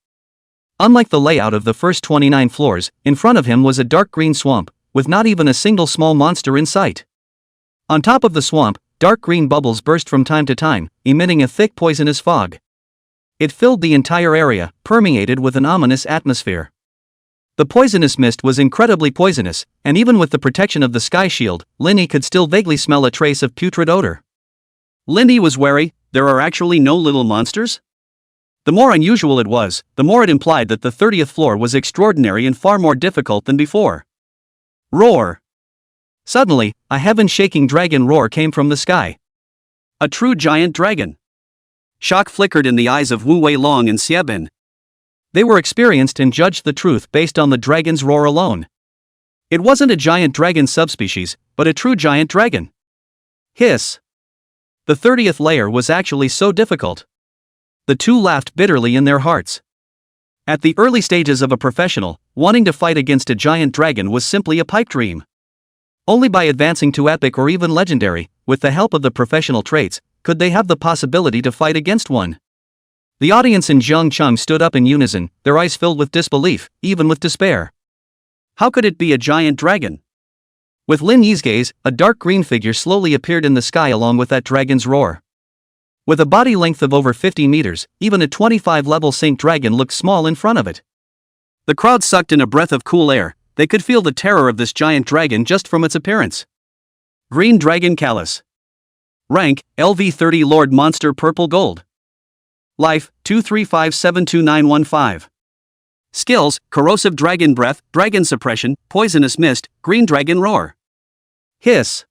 [SPEAKER 1] Unlike the layout of the first 29 floors, in front of him was a dark green swamp, with not even a single small monster in sight. On top of the swamp, dark green bubbles burst from time to time, emitting a thick poisonous fog. It filled the entire area, permeated with an ominous atmosphere. The poisonous mist was incredibly poisonous, and even with the protection of the sky shield, Lin Yi could still vaguely smell a trace of putrid odor. Lin Yi was wary. There are actually no little monsters? The more unusual it was, the more it implied that the 30th floor was extraordinary and far more difficult than before. Roar! Suddenly, a heaven-shaking dragon roar came from the sky. A true giant dragon. Shock flickered in the eyes of Wu Weilong and Xiaobin. They were experienced and judged the truth based on the dragon's roar alone. It wasn't a giant dragon subspecies, but a true giant dragon. Hiss! The 30th layer was actually so difficult. The two laughed bitterly in their hearts. At the early stages of a professional, wanting to fight against a giant dragon was simply a pipe dream. Only by advancing to epic or even legendary, with the help of the professional traits, could they have the possibility to fight against one. The audience in Jiangcheng stood up in unison, their eyes filled with disbelief, even with despair. How could it be a giant dragon? With Lin Yi's gaze, a dark green figure slowly appeared in the sky along with that dragon's roar. With a body length of over 50 meters, even a 25-level Saint Dragon looked small in front of it. The crowd sucked in a breath of cool air. They could feel the terror of this giant dragon just from its appearance. Green Dragon Callus. Rank, LV30 Lord Monster Purple Gold. Life, 235729115. Skills, Corrosive Dragon Breath, Dragon Suppression, Poisonous Mist, Green Dragon Roar. Hiss.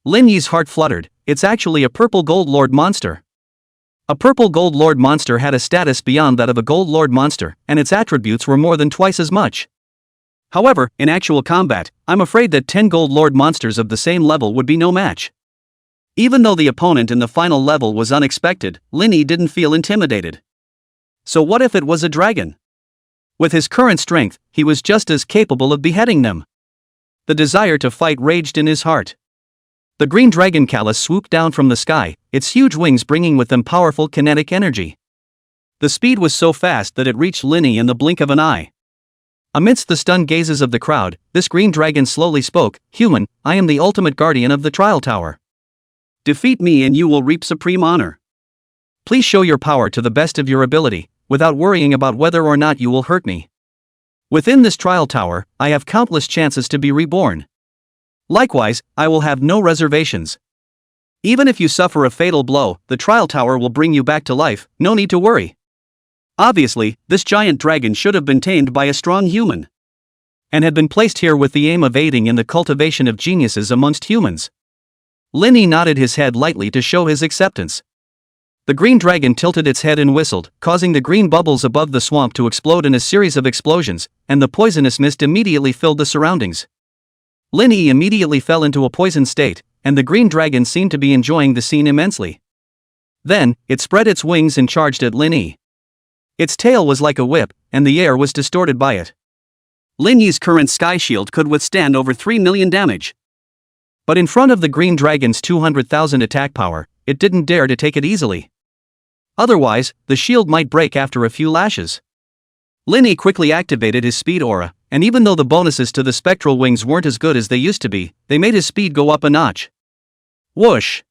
[SPEAKER 1] Lin Yi's heart fluttered. It's actually a purple gold lord monster. A purple gold lord monster had a status beyond that of a gold lord monster, and its attributes were more than twice as much. However, in actual combat, I'm afraid that 10 gold lord monsters of the same level would be no match. Even though the opponent in the final level was unexpected, Lin Yi didn't feel intimidated. So what if it was a dragon? With his current strength, he was just as capable of beheading them. The desire to fight raged in his heart. The green dragon callus swooped down from the sky, its huge wings bringing with them powerful kinetic energy. The speed was so fast that it reached Lin Yi in the blink of an eye. Amidst the stunned gazes of the crowd, this green dragon slowly spoke, "Human, I am the ultimate guardian of the trial tower. Defeat me and you will reap supreme honor. Please show your power to the best of your ability, without worrying about whether or not you will hurt me. Within this trial tower, I have countless chances to be reborn. Likewise, I will have no reservations. Even if you suffer a fatal blow, the trial tower will bring you back to life, no need to worry." Obviously, this giant dragon should have been tamed by a strong human. And had been placed here with the aim of aiding in the cultivation of geniuses amongst humans. Lin Yi nodded his head lightly to show his acceptance. The green dragon tilted its head and whistled, causing the green bubbles above the swamp to explode in a series of explosions, and the poisonous mist immediately filled the surroundings. Lin Yi immediately fell into a poisoned state, and the green dragon seemed to be enjoying the scene immensely. Then, it spread its wings and charged at Lin Yi. Its tail was like a whip, and the air was distorted by it. Lin Yi's current sky shield could withstand over 3 million damage. But in front of the green dragon's 200,000 attack power, it didn't dare to take it easily. Otherwise, the shield might break after a few lashes. Lin Yi quickly activated his speed aura, and even though the bonuses to the spectral wings weren't as good as they used to be, they made his speed go up a notch. Whoosh!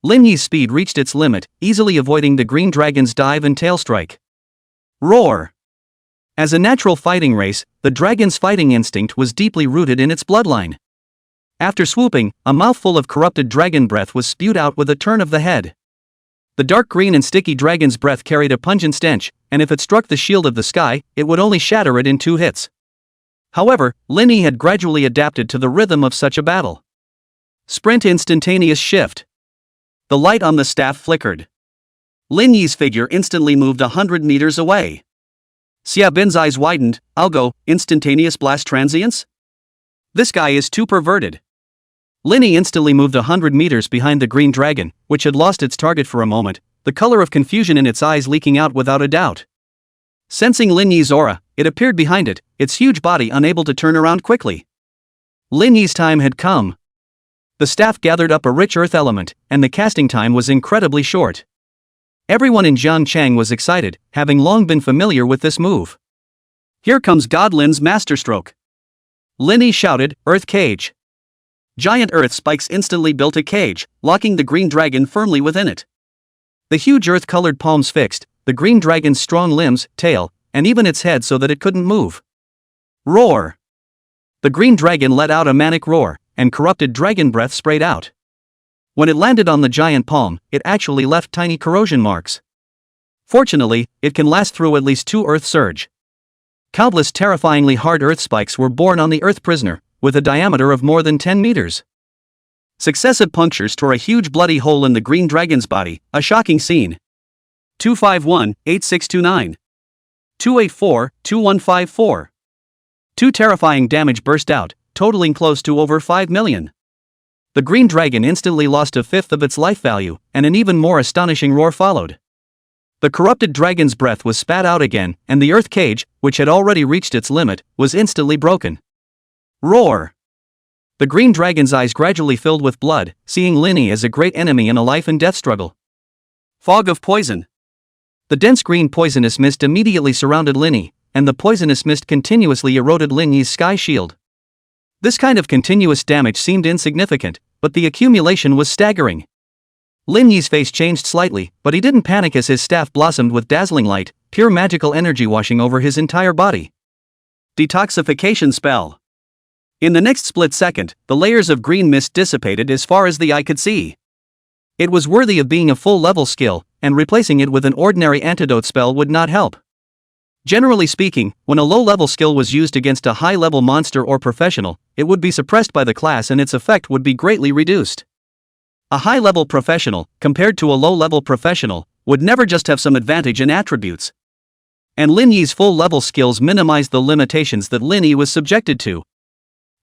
[SPEAKER 1] Lin Yi's speed reached its limit, easily avoiding the green dragon's dive and tail strike. Roar! As a natural fighting race, the dragon's fighting instinct was deeply rooted in its bloodline. After swooping, a mouthful of corrupted dragon breath was spewed out with a turn of the head. The dark green and sticky dragon's breath carried a pungent stench, and if it struck the shield of the sky, it would only shatter it in 2 hits. However, Lin Yi had gradually adapted to the rhythm of such a battle. Sprint instantaneous shift. The light on the staff flickered. Lin Yi's figure instantly moved 100 meters away. Xia Bin's eyes widened. I'll go, instantaneous blast transience? This guy is too perverted. Lin Yi instantly moved 100 meters behind the green dragon, which had lost its target for a moment, the color of confusion in its eyes leaking out without a doubt. Sensing Lin Yi's aura, it appeared behind it, its huge body unable to turn around quickly. Lin Yi's time had come. The staff gathered up a rich earth element, and the casting time was incredibly short. Everyone in Jiangchang was excited, having long been familiar with this move. Here comes Godlin's masterstroke. Lin Yi shouted, Earth Cage. Giant earth spikes instantly built a cage, locking the green dragon firmly within it. The huge earth-colored palms fixed, the green dragon's strong limbs, tail, and even its head so that it couldn't move. Roar! The green dragon let out a manic roar, and corrupted dragon breath sprayed out. When it landed on the giant palm, it actually left tiny corrosion marks. Fortunately, it can last through at least 2 earth surge. Countless terrifyingly hard earth spikes were born on the earth prisoner, with a diameter of more than 10 meters. Successive punctures tore a huge bloody hole in the green dragon's body, a shocking scene. 251-8629. 284-2154. 2 terrifying damage burst out, totaling close to over 5 million. The green dragon instantly lost a fifth of its life value, and an even more astonishing roar followed. The corrupted dragon's breath was spat out again, and the earth cage, which had already reached its limit, was instantly broken. Roar! The green dragon's eyes gradually filled with blood, seeing Lin Yi as a great enemy in a life and death struggle. Fog of poison. The dense green poisonous mist immediately surrounded Lin Yi, and the poisonous mist continuously eroded Lin Yi's sky shield. This kind of continuous damage seemed insignificant, but the accumulation was staggering. Lin Yi's face changed slightly, but he didn't panic as his staff blossomed with dazzling light, pure magical energy washing over his entire body. Detoxification spell. In the next split second, the layers of green mist dissipated as far as the eye could see. It was worthy of being a full-level skill, and replacing it with an ordinary antidote spell would not help. Generally speaking, when a low-level skill was used against a high-level monster or professional, it would be suppressed by the class and its effect would be greatly reduced. A high-level professional, compared to a low-level professional, would never just have some advantage in attributes. And Lin Yi's full-level skills minimized the limitations that Lin Yi was subjected to.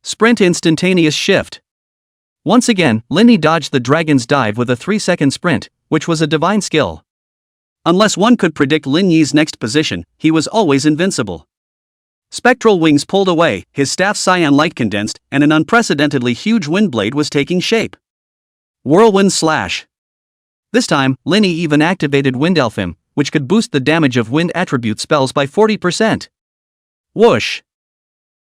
[SPEAKER 1] Sprint instantaneous shift. Once again, Lin Yi dodged the dragon's dive with a 3-second sprint, which was a divine skill. Unless one could predict Lin Yi's next position, he was always invincible. Spectral wings pulled away, his staff's cyan light condensed, and an unprecedentedly huge wind blade was taking shape. Whirlwind slash. This time, Lin Yi even activated Wind Elfim, which could boost the damage of wind attribute spells by 40%. Whoosh!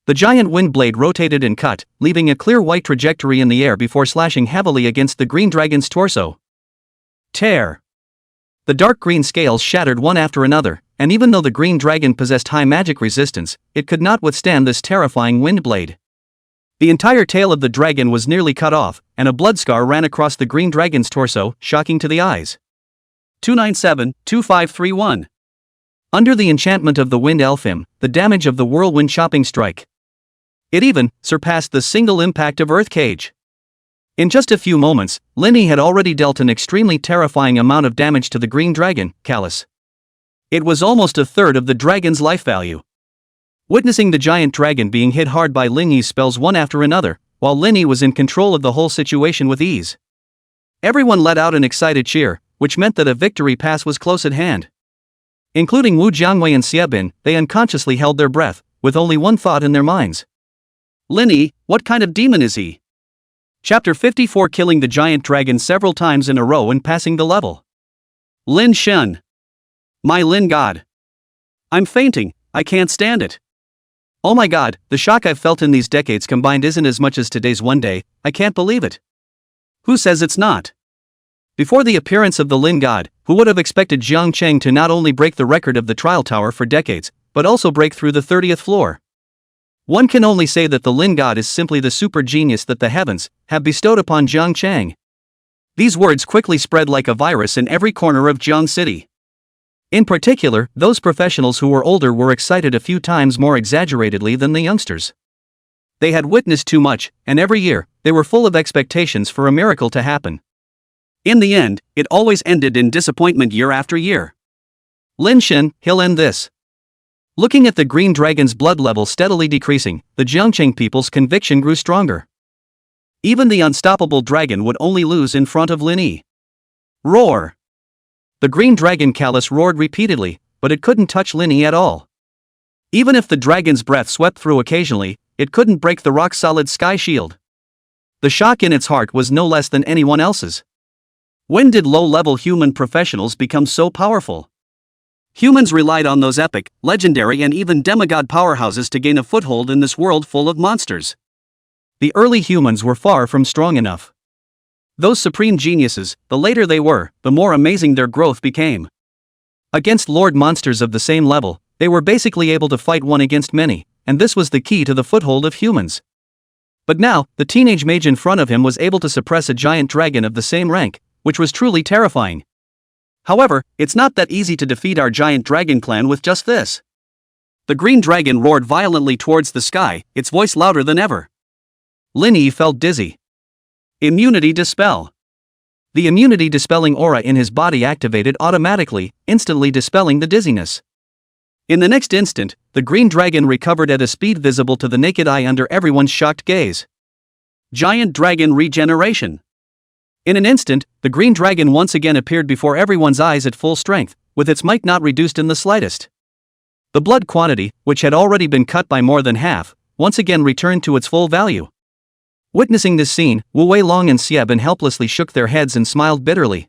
[SPEAKER 1] The giant wind blade rotated and cut, leaving a clear white trajectory in the air before slashing heavily against the green dragon's torso. Tear! The dark green scales shattered one after another, and even though the green dragon possessed high magic resistance, it could not withstand this terrifying wind blade. The entire tail of the dragon was nearly cut off, and a blood scar ran across the green dragon's torso, shocking to the eyes. 297-2531. Under the enchantment of the Wind Elfim, the damage of the whirlwind chopping strike. It even surpassed the single impact of Earth Cage. In just a few moments, Lin Yi had already dealt an extremely terrifying amount of damage to the green dragon, Callus. It was almost a third of the dragon's life value. Witnessing the giant dragon being hit hard by Lin Yi's spells one after another, while Lin Yi was in control of the whole situation with ease. Everyone let out an excited cheer, which meant that a victory pass was close at hand. Including Wu Jiangwei and Xiebin, they unconsciously held their breath, with only one thought in their minds. Lin Yi, what kind of demon is he? Chapter 54, killing the giant dragon several times in a row and passing the level. Lin Shen. My Lin God. I'm fainting, I can't stand it. Oh my god, the shock I've felt in these decades combined isn't as much as today's one day, I can't believe it. Who says it's not? Before the appearance of the Lin God, who would have expected Jiang Cheng to not only break the record of the trial tower for decades, but also break through the 30th floor? One can only say that the Lin God is simply the super genius that the heavens have bestowed upon Jiang Cheng. These words quickly spread like a virus in every corner of Jiang City. In particular, those professionals who were older were excited a few times more exaggeratedly than the youngsters. They had witnessed too much, and every year, they were full of expectations for a miracle to happen. In the end, it always ended in disappointment year after year. Lin Shen, he'll end this. Looking at the green dragon's blood level steadily decreasing, the Jiangcheng people's conviction grew stronger. Even the unstoppable dragon would only lose in front of Lin Yi. Roar! The green dragon callus roared repeatedly, but it couldn't touch Lin Yi at all. Even if the dragon's breath swept through occasionally, it couldn't break the rock-solid sky shield. The shock in its heart was no less than anyone else's. When did low-level human professionals become so powerful? Humans relied on those epic, legendary and even demigod powerhouses to gain a foothold in this world full of monsters. The early humans were far from strong enough. Those supreme geniuses, the later they were, the more amazing their growth became. Against lord monsters of the same level, they were basically able to fight one against many, and this was the key to the foothold of humans. But now, the teenage mage in front of him was able to suppress a giant dragon of the same rank, which was truly terrifying. However, it's not that easy to defeat our giant dragon clan with just this. The green dragon roared violently towards the sky, its voice louder than ever. Lin Yi felt dizzy. Immunity dispel. The immunity dispelling aura in his body activated automatically, instantly dispelling the dizziness. In the next instant, the green dragon recovered at a speed visible to the naked eye under everyone's shocked gaze. Giant dragon regeneration. In an instant, the green dragon once again appeared before everyone's eyes at full strength, with its might not reduced in the slightest. The blood quantity, which had already been cut by more than half, once again returned to its full value. Witnessing this scene, Wu Weilong and Xiebin helplessly shook their heads and smiled bitterly.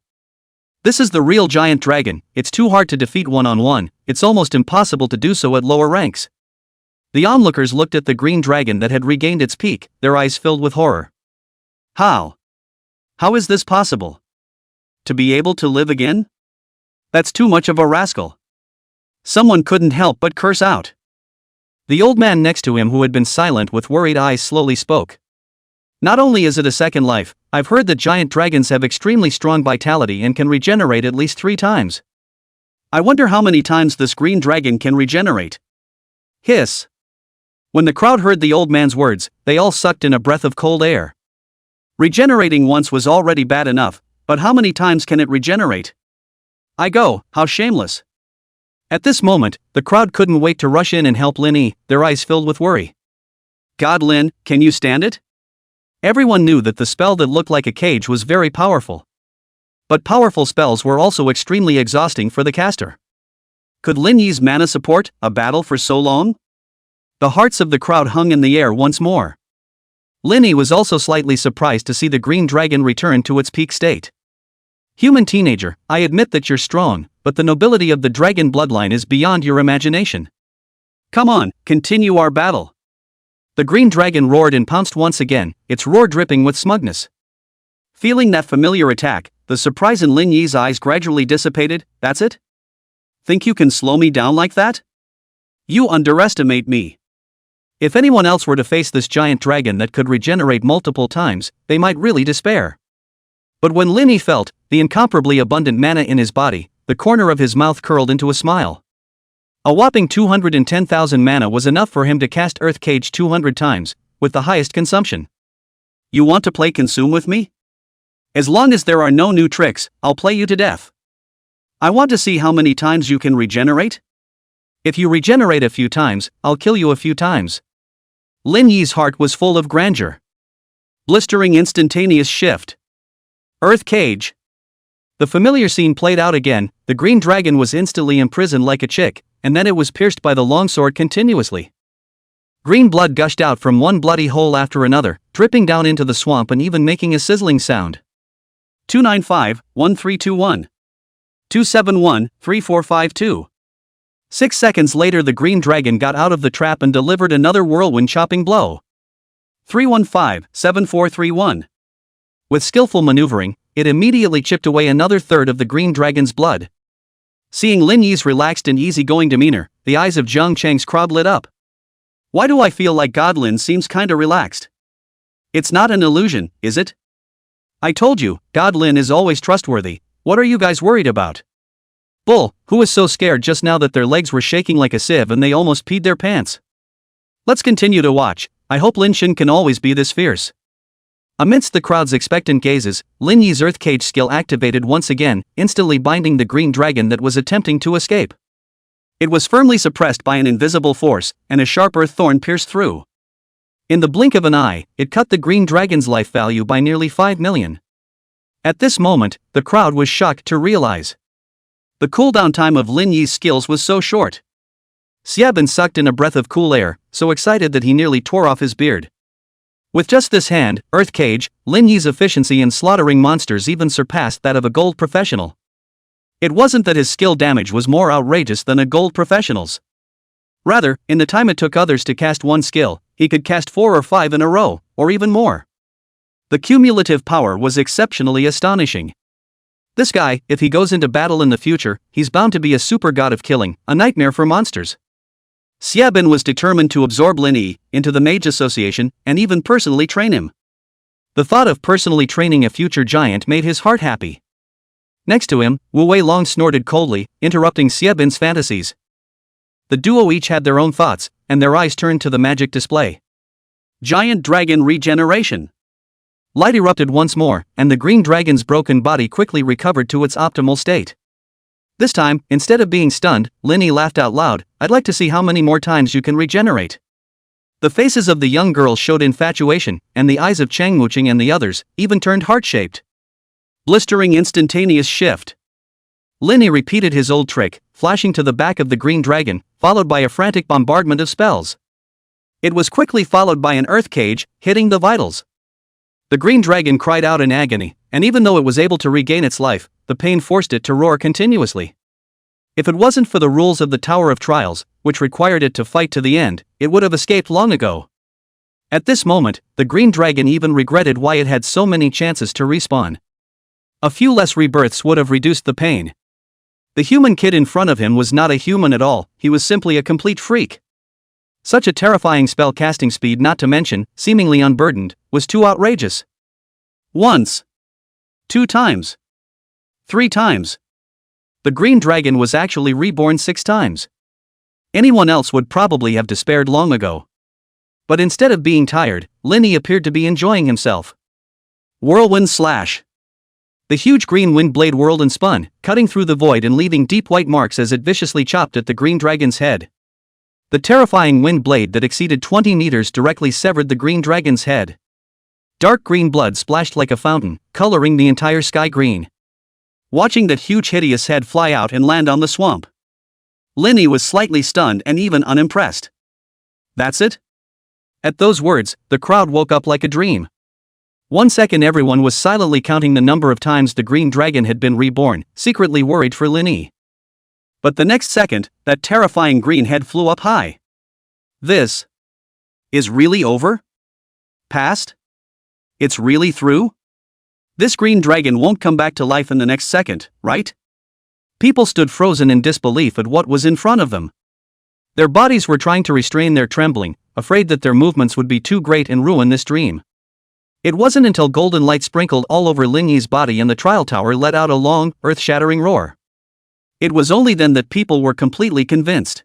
[SPEAKER 1] This is the real giant dragon, it's too hard to defeat one-on-one, it's almost impossible to do so at lower ranks. The onlookers looked at the green dragon that had regained its peak, their eyes filled with horror. How? How is this possible? To be able to live again? That's too much of a rascal. Someone couldn't help but curse out. The old man next to him, who had been silent with worried eyes, slowly spoke. Not only is it a second life, I've heard that giant dragons have extremely strong vitality and can regenerate at least 3 times. I wonder how many times this green dragon can regenerate. Hiss. When the crowd heard the old man's words, they all sucked in a breath of cold air. Regenerating once was already bad enough, but how many times can it regenerate? How shameless. At this moment, the crowd couldn't wait to rush in and help Lin Yi, their eyes filled with worry. God Lin, can you stand it? Everyone knew that the spell that looked like a cage was very powerful. But powerful spells were also extremely exhausting for the caster. Could Lin Yi's mana support a battle for so long? The hearts of the crowd hung in the air once more. Lin Yi was also slightly surprised to see the green dragon return to its peak state. Human teenager, I admit that you're strong, but the nobility of the dragon bloodline is beyond your imagination. Come on, continue our battle. The green dragon roared and pounced once again, its roar dripping with smugness. Feeling that familiar attack, the surprise in Lin Yi's eyes gradually dissipated. That's it? Think you can slow me down like that? You underestimate me. If anyone else were to face this giant dragon that could regenerate multiple times, they might really despair. But when Lin Yi felt the incomparably abundant mana in his body, the corner of his mouth curled into a smile. A whopping 210,000 mana was enough for him to cast Earth Cage 200 times, with the highest consumption. You want to play consume with me? As long as there are no new tricks, I'll play you to death. I want to see how many times you can regenerate. If you regenerate a few times, I'll kill you a few times. Lin Yi's heart was full of grandeur. Blistering instantaneous shift. Earth cage. The familiar scene played out again. The green dragon was instantly imprisoned like a chick, and then it was pierced by the longsword continuously. Green blood gushed out from one bloody hole after another, dripping down into the swamp and even making a sizzling sound. 295-1321. 271-3452. 6 seconds later the green dragon got out of the trap and delivered another whirlwind chopping blow. 315-7431. With skillful maneuvering, it immediately chipped away another third of the green dragon's blood. Seeing Lin Yi's relaxed and easygoing demeanor, the eyes of Gao Jiang's crowd lit up. Why do I feel like Goblin seems kinda relaxed? It's not an illusion, is it? I told you, Goblin is always trustworthy. What are you guys worried about? Bull, who was so scared just now that their legs were shaking like a sieve and they almost peed their pants. Let's continue to watch. I hope Lin Shin can always be this fierce. Amidst the crowd's expectant gazes, Lin Yi's earth cage skill activated once again, instantly binding the green dragon that was attempting to escape. It was firmly suppressed by an invisible force, and a sharp earth thorn pierced through. In the blink of an eye, it cut the green dragon's life value by nearly 5 million. At this moment, the crowd was shocked to realize the cooldown time of Lin Yi's skills was so short. Xiaobin sucked in a breath of cool air, so excited that he nearly tore off his beard. With just this hand, earth cage, Lin Yi's efficiency in slaughtering monsters even surpassed that of a gold professional. It wasn't that his skill damage was more outrageous than a gold professional's. Rather, in the time it took others to cast one skill, he could cast 4 or 5 in a row, or even more. The cumulative power was exceptionally astonishing. This guy, if he goes into battle in the future, he's bound to be a super god of killing, a nightmare for monsters. Xiaobin was determined to absorb Lin Yi into the Mage Association and even personally train him. The thought of personally training a future giant made his heart happy. Next to him, Wu Wei Long snorted coldly, interrupting Xiaobin's fantasies. The duo each had their own thoughts, and their eyes turned to the magic display. Giant Dragon Regeneration. Light erupted once more, and the green dragon's broken body quickly recovered to its optimal state. This time, instead of being stunned, Lin Yi laughed out loud. I'd like to see how many more times you can regenerate. The faces of the young girls showed infatuation, and the eyes of Chang Muqing and the others even turned heart-shaped. Blistering instantaneous shift. Lin Yi repeated his old trick, flashing to the back of the green dragon, followed by a frantic bombardment of spells. It was quickly followed by an earth cage, hitting the vitals. The green dragon cried out in agony, and even though it was able to regain its life, the pain forced it to roar continuously. If it wasn't for the rules of the Tower of Trials, which required it to fight to the end, it would have escaped long ago. At this moment, the green dragon even regretted why it had so many chances to respawn. A few less rebirths would have reduced the pain. The human kid in front of him was not a human at all, he was simply a complete freak. Such a terrifying spell casting speed, not to mention, seemingly unburdened, was too outrageous. Once. 2 times. 3 times. The green dragon was actually reborn 6 times. Anyone else would probably have despaired long ago. But instead of being tired, Lin Yi appeared to be enjoying himself. Whirlwind slash. The huge green wind blade whirled and spun, cutting through the void and leaving deep white marks as it viciously chopped at the green dragon's head. The terrifying wind blade that exceeded 20 meters directly severed the green dragon's head. Dark green blood splashed like a fountain, coloring the entire sky green. Watching that huge hideous head fly out and land on the swamp, Lin Yi was slightly stunned and even unimpressed. That's it? At those words, the crowd woke up like a dream. 1 second everyone was silently counting the number of times the green dragon had been reborn, secretly worried for Lin Yi. But the next second, that terrifying green head flew up high. This is really over? Past? It's really through? This green dragon won't come back to life in the next second, right? People stood frozen in disbelief at what was in front of them. Their bodies were trying to restrain their trembling, afraid that their movements would be too great and ruin this dream. It wasn't until golden light sprinkled all over Lin Yi's body and the trial tower let out a long, earth-shattering roar. It was only then that people were completely convinced.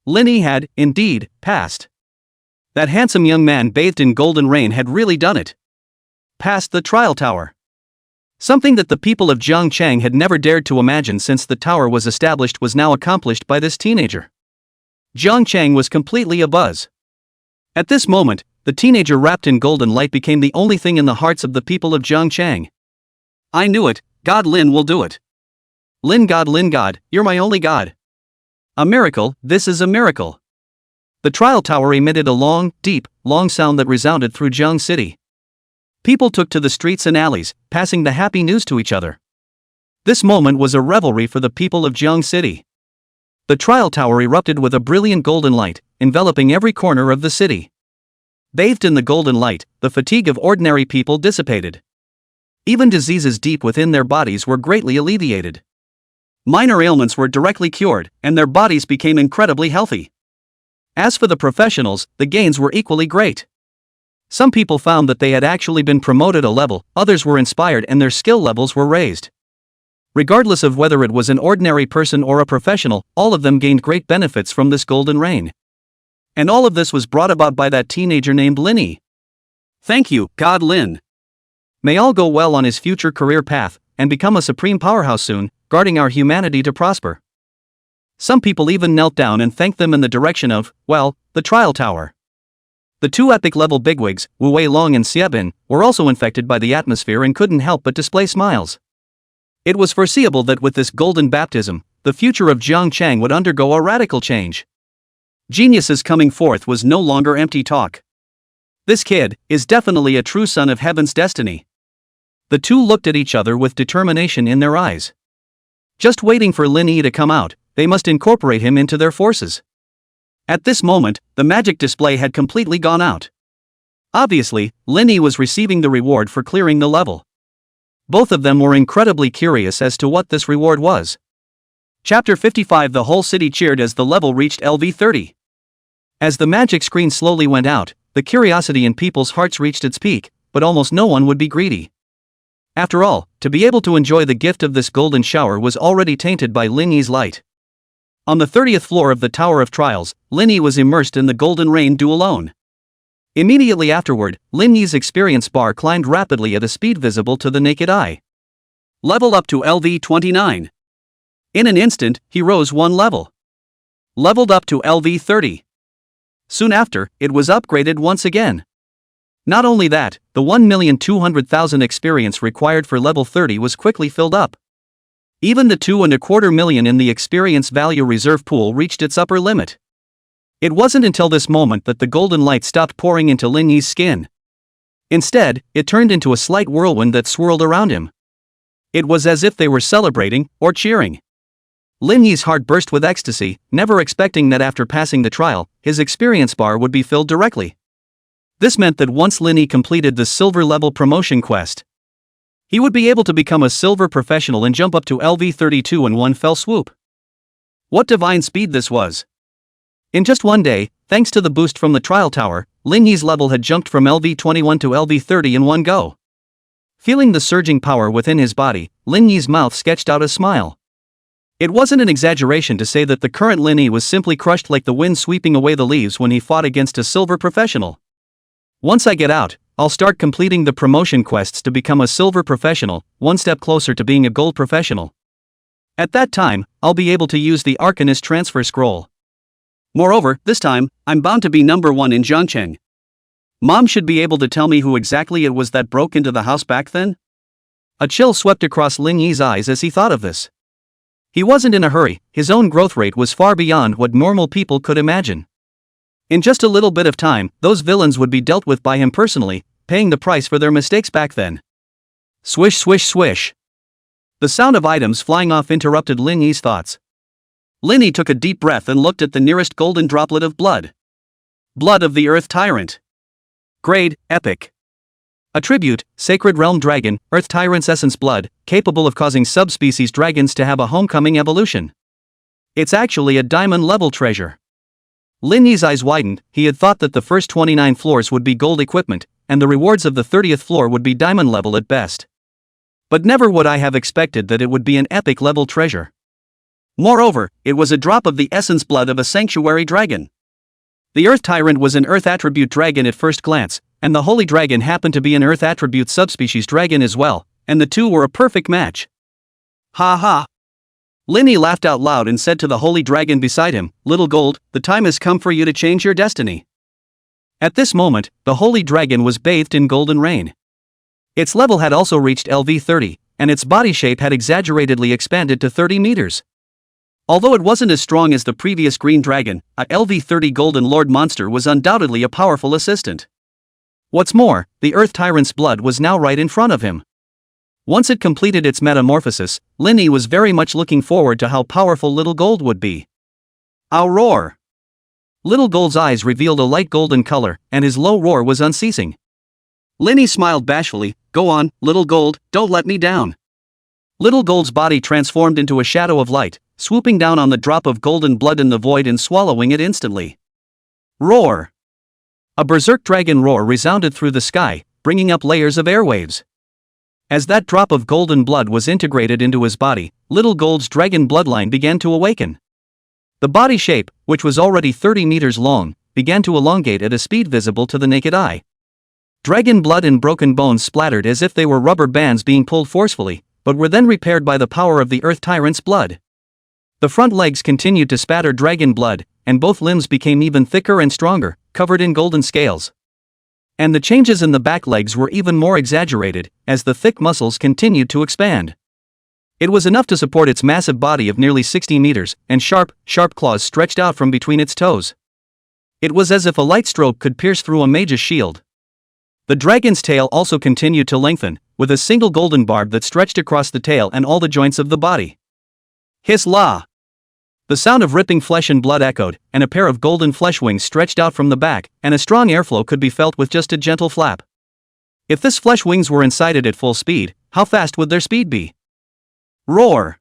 [SPEAKER 1] Lin Yi had, indeed, passed. That handsome young man bathed in golden rain had really done it. Past the trial tower. Something that the people of Jiangchang had never dared to imagine since the tower was established was now accomplished by this teenager. Jiangchang was completely abuzz. At this moment, the teenager wrapped in golden light became the only thing in the hearts of the people of Jiang. I knew it, God Lin will do it. Lin God, you're my only God. A miracle, this is a miracle. The trial tower emitted a long, deep, long sound that resounded through Jiang City. People took to the streets and alleys, passing the happy news to each other. This moment was a revelry for the people of Jiang City. The trial tower erupted with a brilliant golden light, enveloping every corner of the city. Bathed in the golden light, the fatigue of ordinary people dissipated. Even diseases deep within their bodies were greatly alleviated. Minor ailments were directly cured, and their bodies became incredibly healthy. As for the professionals, the gains were equally great. Some people found that they had actually been promoted a level, others were inspired and their skill levels were raised. Regardless of whether it was an ordinary person or a professional, all of them gained great benefits from this golden rain. And all of this was brought about by that teenager named Linny. Thank you, God Lin. May all go well on his future career path, and become a supreme powerhouse soon, guarding our humanity to prosper. Some people even knelt down and thanked them in the direction of, well, the trial tower. The two epic-level bigwigs, Wu Weilong and Xiebin, were also infected by the atmosphere and couldn't help but display smiles. It was foreseeable that with this golden baptism, the future of Jiang would undergo a radical change. Genius's coming forth was no longer empty talk. This kid is definitely a true son of heaven's destiny. The two looked at each other with determination in their eyes. Just waiting for Lin Yi to come out, they must incorporate him into their forces. At this moment, the magic display had completely gone out. Obviously, Lin Yi was receiving the reward for clearing the level. Both of them were incredibly curious as to what this reward was. Chapter 55. The whole city cheered as the level reached LV30. As the magic screen slowly went out, the curiosity in people's hearts reached its peak, but almost no one would be greedy. After all, to be able to enjoy the gift of this golden shower was already tainted by Lin Yi's light. On the 30th floor of the Tower of Trials, Lin Yi was immersed in the golden rain dew alone. Immediately afterward, Lin Yi's experience bar climbed rapidly at a speed visible to the naked eye. Level up to LV29. In an instant, he rose one level. Leveled up to LV30. Soon after, it was upgraded once again. Not only that, the 1,200,000 experience required for level 30 was quickly filled up. Even the 2.25 million in the experience value reserve pool reached its upper limit. It wasn't until this moment that the golden light stopped pouring into Lin Yi's skin. Instead, it turned into a slight whirlwind that swirled around him. It was as if they were celebrating, or cheering. Lin Yi's heart burst with ecstasy, never expecting that after passing the trial, his experience bar would be filled directly. This meant that once Lin Yi completed the silver level promotion quest, he would be able to become a silver professional and jump up to LV32 in one fell swoop. What divine speed this was! In just one day, thanks to the boost from the trial tower, Lin Yi's level had jumped from LV21 to LV30 in one go. Feeling the surging power within his body, Lin Yi's mouth sketched out a smile. It wasn't an exaggeration to say that the current Lin Yi was simply crushed like the wind sweeping away the leaves when he fought against a silver professional. Once I get out, I'll start completing the promotion quests to become a silver professional, one step closer to being a gold professional. At that time, I'll be able to use the Arcanist transfer scroll. Moreover, this time, I'm bound to be number 1 in Jiangcheng. Mom should be able to tell me who exactly it was that broke into the house back then? A chill swept across Lin Yi's eyes as he thought of this. He wasn't in a hurry, his own growth rate was far beyond what normal people could imagine. In just a little bit of time, those villains would be dealt with by him personally, paying the price for their mistakes back then. Swish swish swish. The sound of items flying off interrupted Lin Yi's thoughts. Lin Yi took a deep breath and looked at the nearest golden droplet of blood. Blood of the Earth Tyrant. Grade, Epic. Attribute, Sacred Realm Dragon, Earth Tyrant's Essence Blood, capable of causing subspecies dragons to have a homecoming evolution. It's actually a diamond-level treasure. Lin Yi's eyes widened, he had thought that the first 29 floors would be gold equipment, and the rewards of the 30th floor would be diamond level at best. But never would I have expected that it would be an epic level treasure. Moreover, it was a drop of the essence blood of a sanctuary dragon. The Earth Tyrant was an Earth attribute dragon at first glance, and the Holy Dragon happened to be an Earth attribute subspecies dragon as well, and the two were a perfect match. Ha ha! Lin Yi laughed out loud and said to the Holy Dragon beside him, "Little Gold, the time has come for you to change your destiny." At this moment, the holy dragon was bathed in golden rain. Its level had also reached LV30, and its body shape had exaggeratedly expanded to 30 meters. Although it wasn't as strong as the previous green dragon, a LV30 Golden Lord monster was undoubtedly a powerful assistant. What's more, the Earth Tyrant's blood was now right in front of him. Once it completed its metamorphosis, Linny was very much looking forward to how powerful Little Gold would be. Ow roar! Little Gold's eyes revealed a light golden color, and his low roar was unceasing. Linny smiled bashfully. Go on, Little Gold, don't let me down. Little Gold's body transformed into a shadow of light, swooping down on the drop of golden blood in the void and swallowing it instantly. Roar! A berserk dragon roar resounded through the sky, bringing up layers of airwaves. As that drop of golden blood was integrated into his body, Little Gold's dragon bloodline began to awaken. The body shape, which was already 30 meters long, began to elongate at a speed visible to the naked eye. Dragon blood and broken bones splattered as if they were rubber bands being pulled forcefully, but were then repaired by the power of the Earth Tyrant's blood. The front legs continued to spatter dragon blood, and both limbs became even thicker and stronger, covered in golden scales. And the changes in the back legs were even more exaggerated, as the thick muscles continued to expand. It was enough to support its massive body of nearly 60 meters, and sharp claws stretched out from between its toes. It was as if a light stroke could pierce through a mage's shield. The dragon's tail also continued to lengthen, with a single golden barb that stretched across the tail and all the joints of the body. Hiss la! The sound of ripping flesh and blood echoed, and a pair of golden flesh wings stretched out from the back, and a strong airflow could be felt with just a gentle flap. If this flesh wings were incited at full speed, how fast would their speed be? Roar!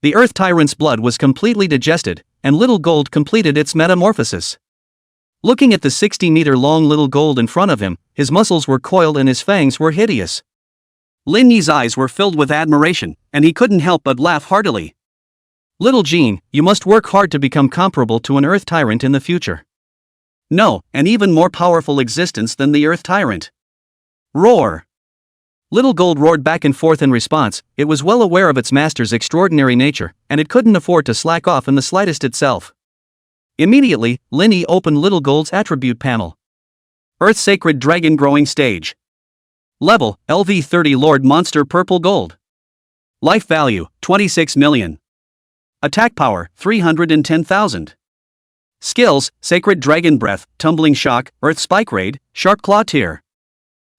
[SPEAKER 1] The Earth Tyrant's blood was completely digested, and Little Gold completed its metamorphosis. Looking at the 60-meter-long Little Gold in front of him, his muscles were coiled and his fangs were hideous. Lin Yi's eyes were filled with admiration, and he couldn't help but laugh heartily. Little Jean, you must work hard to become comparable to an Earth Tyrant in the future. No, an even more powerful existence than the Earth Tyrant. Roar! Little Gold roared back and forth in response. It was well aware of its master's extraordinary nature, and it couldn't afford to slack off in the slightest itself. Immediately, Linny opened Little Gold's attribute panel. Earth Sacred Dragon Growing Stage. Level, LV30 Lord Monster Purple Gold. Life Value, 26 million. Attack Power, 310,000. Skills, Sacred Dragon Breath, Tumbling Shock, Earth Spike Raid, Sharp Claw Tear.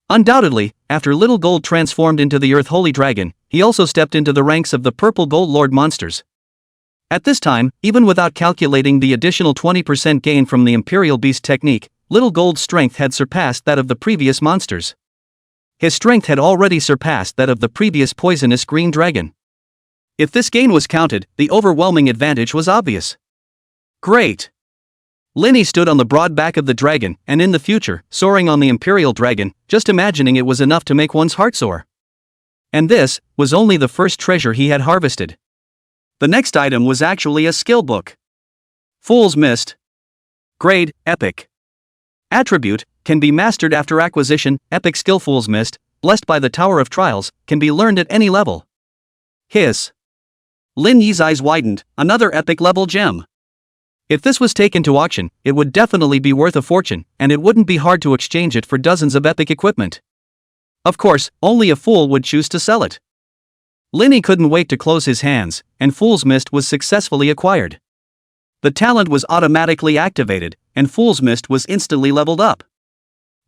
[SPEAKER 1] Undoubtedly, after Little Gold transformed into the Earth Holy Dragon, he also stepped into the ranks of the Purple Gold Lord monsters. At this time, even without calculating the additional 20% gain from the Imperial Beast technique, Little Gold's strength had surpassed that of the previous monsters. His strength had already surpassed that of the previous poisonous green dragon. If this gain was counted, the overwhelming advantage was obvious. Great! Linny stood on the broad back of the dragon, and in the future, soaring on the Imperial Dragon, just imagining it was enough to make one's heart soar. And this was only the first treasure he had harvested. The next item was actually a skill book. Fool's Mist. Grade, Epic. Attribute, can be mastered after acquisition. Epic skill Fool's Mist, blessed by the Tower of Trials, can be learned at any level. Hiss. Lin Yi's eyes widened, another epic level gem. If this was taken to auction, it would definitely be worth a fortune, and it wouldn't be hard to exchange it for dozens of epic equipment. Of course, only a fool would choose to sell it. Linny couldn't wait to close his hands, and Fool's Mist was successfully acquired. The talent was automatically activated, and Fool's Mist was instantly leveled up.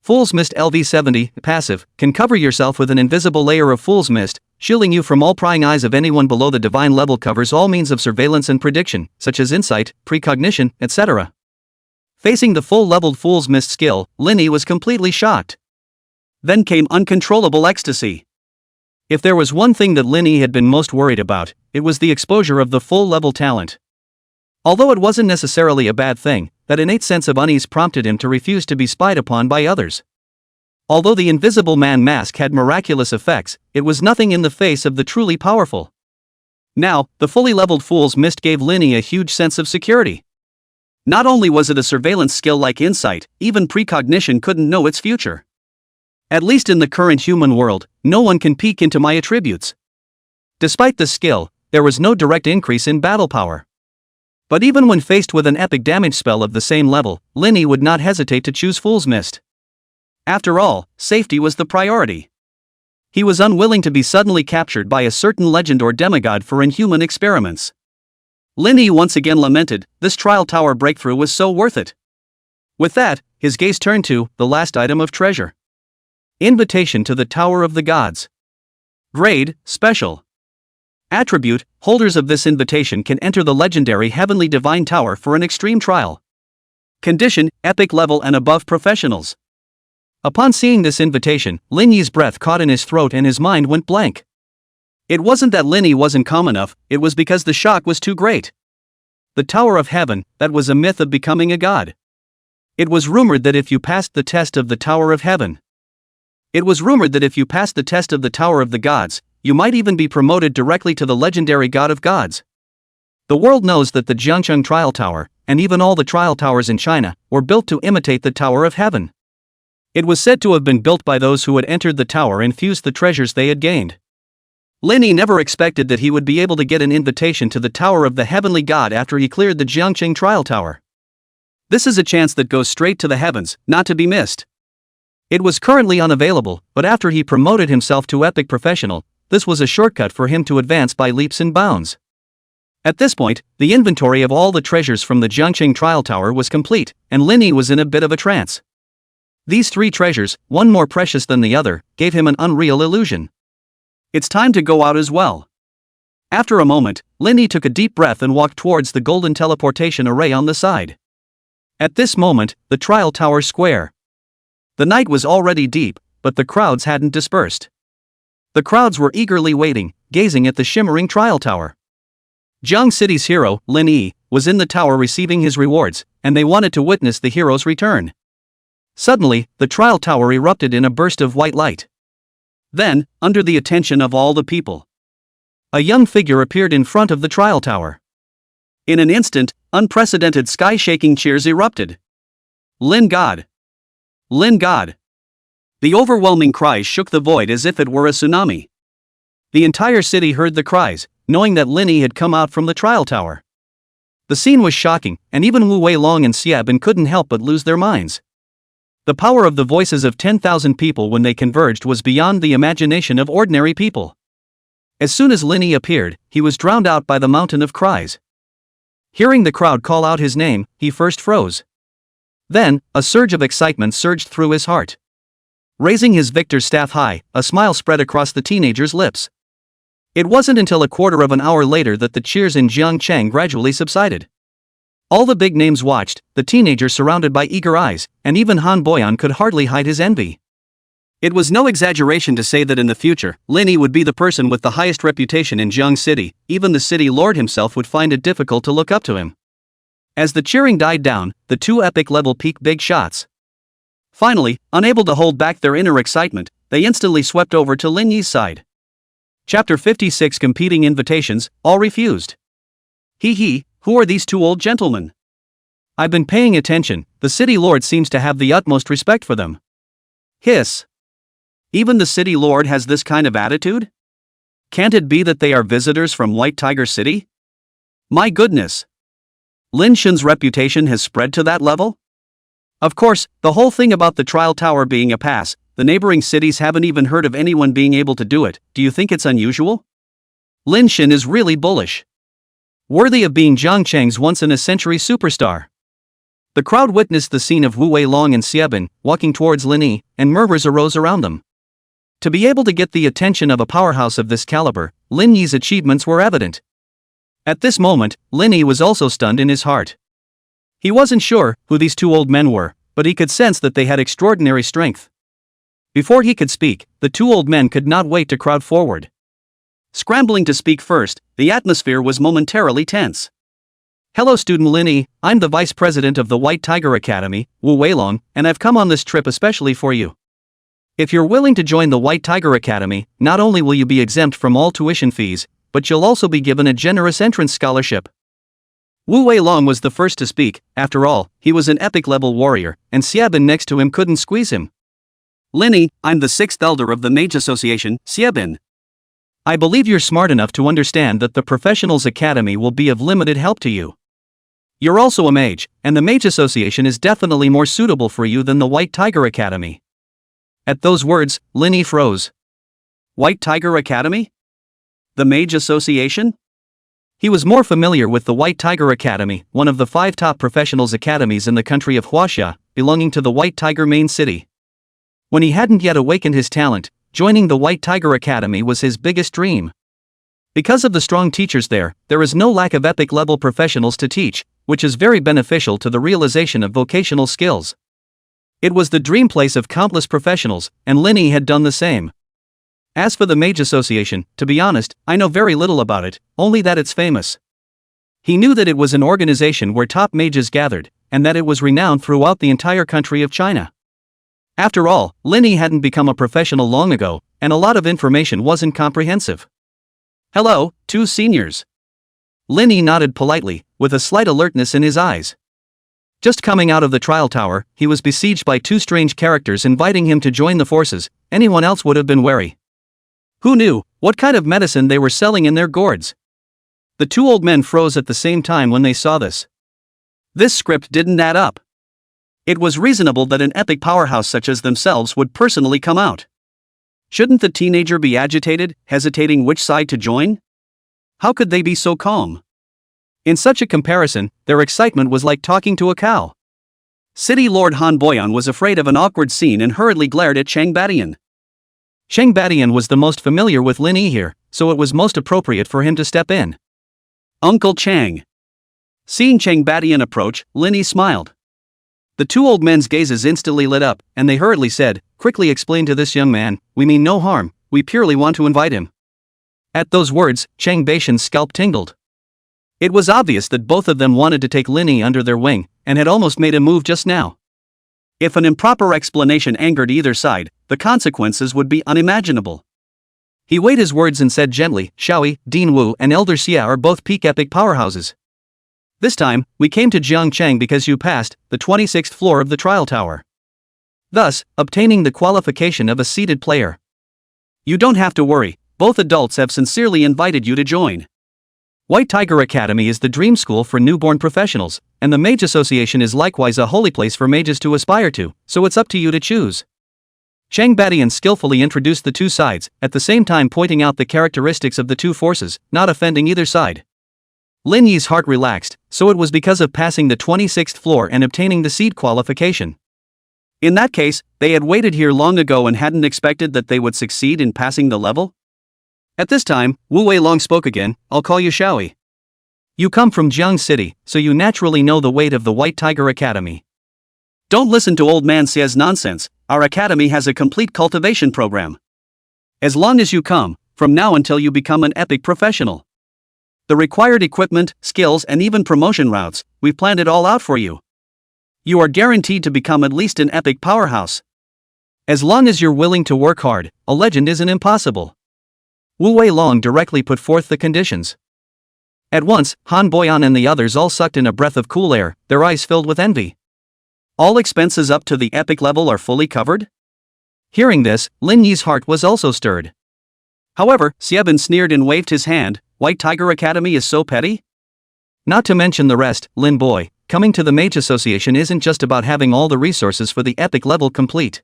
[SPEAKER 1] Fool's Mist LV70, passive, can cover yourself with an invisible layer of Fool's Mist, shielding you from all prying eyes of anyone below the divine level. Covers all means of surveillance and prediction, such as insight, precognition, etc. Facing the full-leveled Fool's Mist skill, Linny was completely shocked. Then came uncontrollable ecstasy. If there was one thing that Linny had been most worried about, it was the exposure of the full-level talent. Although it wasn't necessarily a bad thing, that innate sense of unease prompted him to refuse to be spied upon by others. Although the Invisible Man mask had miraculous effects, it was nothing in the face of the truly powerful. Now, the fully leveled Fool's Mist gave Linny a huge sense of security. Not only was it a surveillance skill like insight, even precognition couldn't know its future. At least in the current human world, no one can peek into my attributes. Despite the skill, there was no direct increase in battle power. But even when faced with an epic damage spell of the same level, Linny would not hesitate to choose Fool's Mist. After all, safety was the priority. He was unwilling to be suddenly captured by a certain legend or demigod for inhuman experiments. Linny once again lamented, this trial tower breakthrough was so worth it. With that, his gaze turned to the last item of treasure. Invitation to the Tower of the Gods. Grade, Special. Attribute, holders of this invitation can enter the legendary Heavenly Divine Tower for an extreme trial. Condition, epic level and above professionals. Upon seeing this invitation, Linny's breath caught in his throat and his mind went blank. It wasn't that Linny wasn't calm enough, it was because the shock was too great. The Tower of Heaven, that was a myth of becoming a god. It was rumored that if you passed the test of the Tower of Heaven, it was rumored that if you passed the test of the Tower of the Gods, you might even be promoted directly to the legendary God of Gods. The world knows that the Jiangcheng Trial Tower, and even all the trial towers in China, were built to imitate the Tower of Heaven. It was said to have been built by those who had entered the tower and fused the treasures they had gained. Linny never expected that he would be able to get an invitation to the Tower of the Heavenly God after he cleared the Jiangcheng Trial Tower. This is a chance that goes straight to the heavens, not to be missed. It was currently unavailable, but after he promoted himself to Epic Professional, this was a shortcut for him to advance by leaps and bounds. At this point, the inventory of all the treasures from the Jiangcheng Trial Tower was complete, and Linny was in a bit of a trance. These three treasures, one more precious than the other, gave him an unreal illusion. It's time to go out as well. After a moment, Linny took a deep breath and walked towards the golden teleportation array on the side. At this moment, the trial tower square. The night was already deep, but the crowds hadn't dispersed. The crowds were eagerly waiting, gazing at the shimmering trial tower. Jiang City's hero, Lin Yi, was in the tower receiving his rewards, and they wanted to witness the hero's return. Suddenly, the trial tower erupted in a burst of white light. Then, under the attention of all the people, a young figure appeared in front of the trial tower. In an instant, unprecedented sky-shaking cheers erupted. Lin God! Lin God! The overwhelming cries shook the void as if it were a tsunami. The entire city heard the cries, knowing that Linny had come out from the trial tower. The scene was shocking, and even Wu Weilong and Xiaobin couldn't help but lose their minds. The power of the voices of 10,000 people when they converged was beyond the imagination of ordinary people. As soon as Linny appeared, he was drowned out by the mountain of cries. Hearing the crowd call out his name, he first froze. Then, a surge of excitement surged through his heart. Raising his victor's staff high, a smile spread across the teenager's lips. It wasn't until a quarter of an hour later that the cheers in Jiangcheng gradually subsided. All the big names watched, the teenager surrounded by eager eyes, and even Han Boyan could hardly hide his envy. It was no exaggeration to say that in the future, Linny would be the person with the highest reputation in Jiang City. Even the city lord himself would find it difficult to look up to him. As the cheering died down, the two epic-level peak big shots. Finally, unable to hold back their inner excitement, they instantly swept over to Lin Yi's side. Chapter 56 Competing Invitations, all refused. Hee, who are these two old gentlemen? I've been paying attention, the city lord seems to have the utmost respect for them. Hiss. Even the city lord has this kind of attitude? Can't it be that they are visitors from White Tiger City? My goodness. Lin Shun's reputation has spread to that level? Of course, the whole thing about the trial tower being a pass, the neighboring cities haven't even heard of anyone being able to do it. Do you think it's unusual? Lin Shun is really bullish. Worthy of being Jiangcheng's once-in-a-century superstar. The crowd witnessed the scene of Wu Weilong and Xiaobin walking towards Lin Yi, and murmurs arose around them. To be able to get the attention of a powerhouse of this caliber, Lin Yi's achievements were evident. At this moment, Lin Yi was also stunned in his heart. He wasn't sure who these two old men were, but he could sense that they had extraordinary strength. Before he could speak, the two old men could not wait to crowd forward. Scrambling to speak first, the atmosphere was momentarily tense. Hello student Lin Yi, I'm the vice president of the White Tiger Academy, Wu Weilong, and I've come on this trip especially for you. If you're willing to join the White Tiger Academy, not only will you be exempt from all tuition fees, but you'll also be given a generous entrance scholarship. Wu Weilong was the first to speak. After all, he was an epic-level warrior, and Xiaobin next to him couldn't squeeze him. Lin Yi, I'm the 6th elder of the Mage Association, Xiaobin. I believe you're smart enough to understand that the Professionals Academy will be of limited help to you. You're also a mage, and the Mage Association is definitely more suitable for you than the White Tiger Academy. At those words, Linny froze. White Tiger Academy? The Mage Association? He was more familiar with the White Tiger Academy, one of the 5 top professionals academies in the country of Huaxia, belonging to the White Tiger main city. When he hadn't yet awakened his talent, joining the White Tiger Academy was his biggest dream. Because of the strong teachers there is no lack of epic-level professionals to teach, which is very beneficial to the realization of vocational skills. It was the dream place of countless professionals, and Linny had done the same. As for the Mage Association, to be honest, I know very little about it, only that it's famous. He knew that it was an organization where top mages gathered, and that it was renowned throughout the entire country of China. After all, Linny hadn't become a professional long ago, and a lot of information wasn't comprehensive. Hello, 2 seniors. Linny nodded politely, with a slight alertness in his eyes. Just coming out of the trial tower, he was besieged by 2 strange characters inviting him to join the forces. Anyone else would have been wary. Who knew what kind of medicine they were selling in their gourds? The 2 old men froze at the same time when they saw this. This script didn't add up. It was reasonable that an epic powerhouse such as themselves would personally come out. Shouldn't the teenager be agitated, hesitating which side to join? How could they be so calm? In such a comparison, their excitement was like talking to a cow. City Lord Han Boyan was afraid of an awkward scene and hurriedly glared at Chang Badian. Chang Badian was the most familiar with Linny here, so it was most appropriate for him to step in. Uncle Chang. Seeing Chang Badian approach, Linny smiled. The 2 old men's gazes instantly lit up, and they hurriedly said, "Quickly explain to this young man, we mean no harm, we purely want to invite him." At those words, Chang Badian's scalp tingled. It was obvious that both of them wanted to take Linny under their wing, and had almost made a move just now. If an improper explanation angered either side, the consequences would be unimaginable. He weighed his words and said gently, "Xiaoyi, Dean Wu and Elder Xia are both peak epic powerhouses. This time, we came to Jiangcheng because you passed the 26th floor of the trial tower, thus obtaining the qualification of a seated player. You don't have to worry, both adults have sincerely invited you to join. White Tiger Academy is the dream school for newborn professionals, and the Mage Association is likewise a holy place for mages to aspire to, so it's up to you to choose." Chang Badian skillfully introduced the 2 sides, at the same time pointing out the characteristics of the 2 forces, not offending either side. Lin Yi's heart relaxed, so it was because of passing the 26th floor and obtaining the seed qualification. In that case, they had waited here long ago and hadn't expected that they would succeed in passing the level? At this time, Wu Weilong spoke again, "I'll call you Xiaoyi. You come from Jiang City, so you naturally know the weight of the White Tiger Academy. Don't listen to old man Xia's nonsense, our academy has a complete cultivation program. As long as you come, from now until you become an epic professional. The required equipment, skills and even promotion routes, we've planned it all out for you. You are guaranteed to become at least an epic powerhouse. As long as you're willing to work hard, a legend isn't impossible." Wu Weilong directly put forth the conditions. At once, Han Boyan and the others all sucked in a breath of cool air, their eyes filled with envy. All expenses up to the epic level are fully covered? Hearing this, Lin Yi's heart was also stirred. However, Xiebin sneered and waved his hand, "White Tiger Academy is so petty?" Not to mention the rest, Lin boy, coming to the Mage Association isn't just about having all the resources for the epic level complete.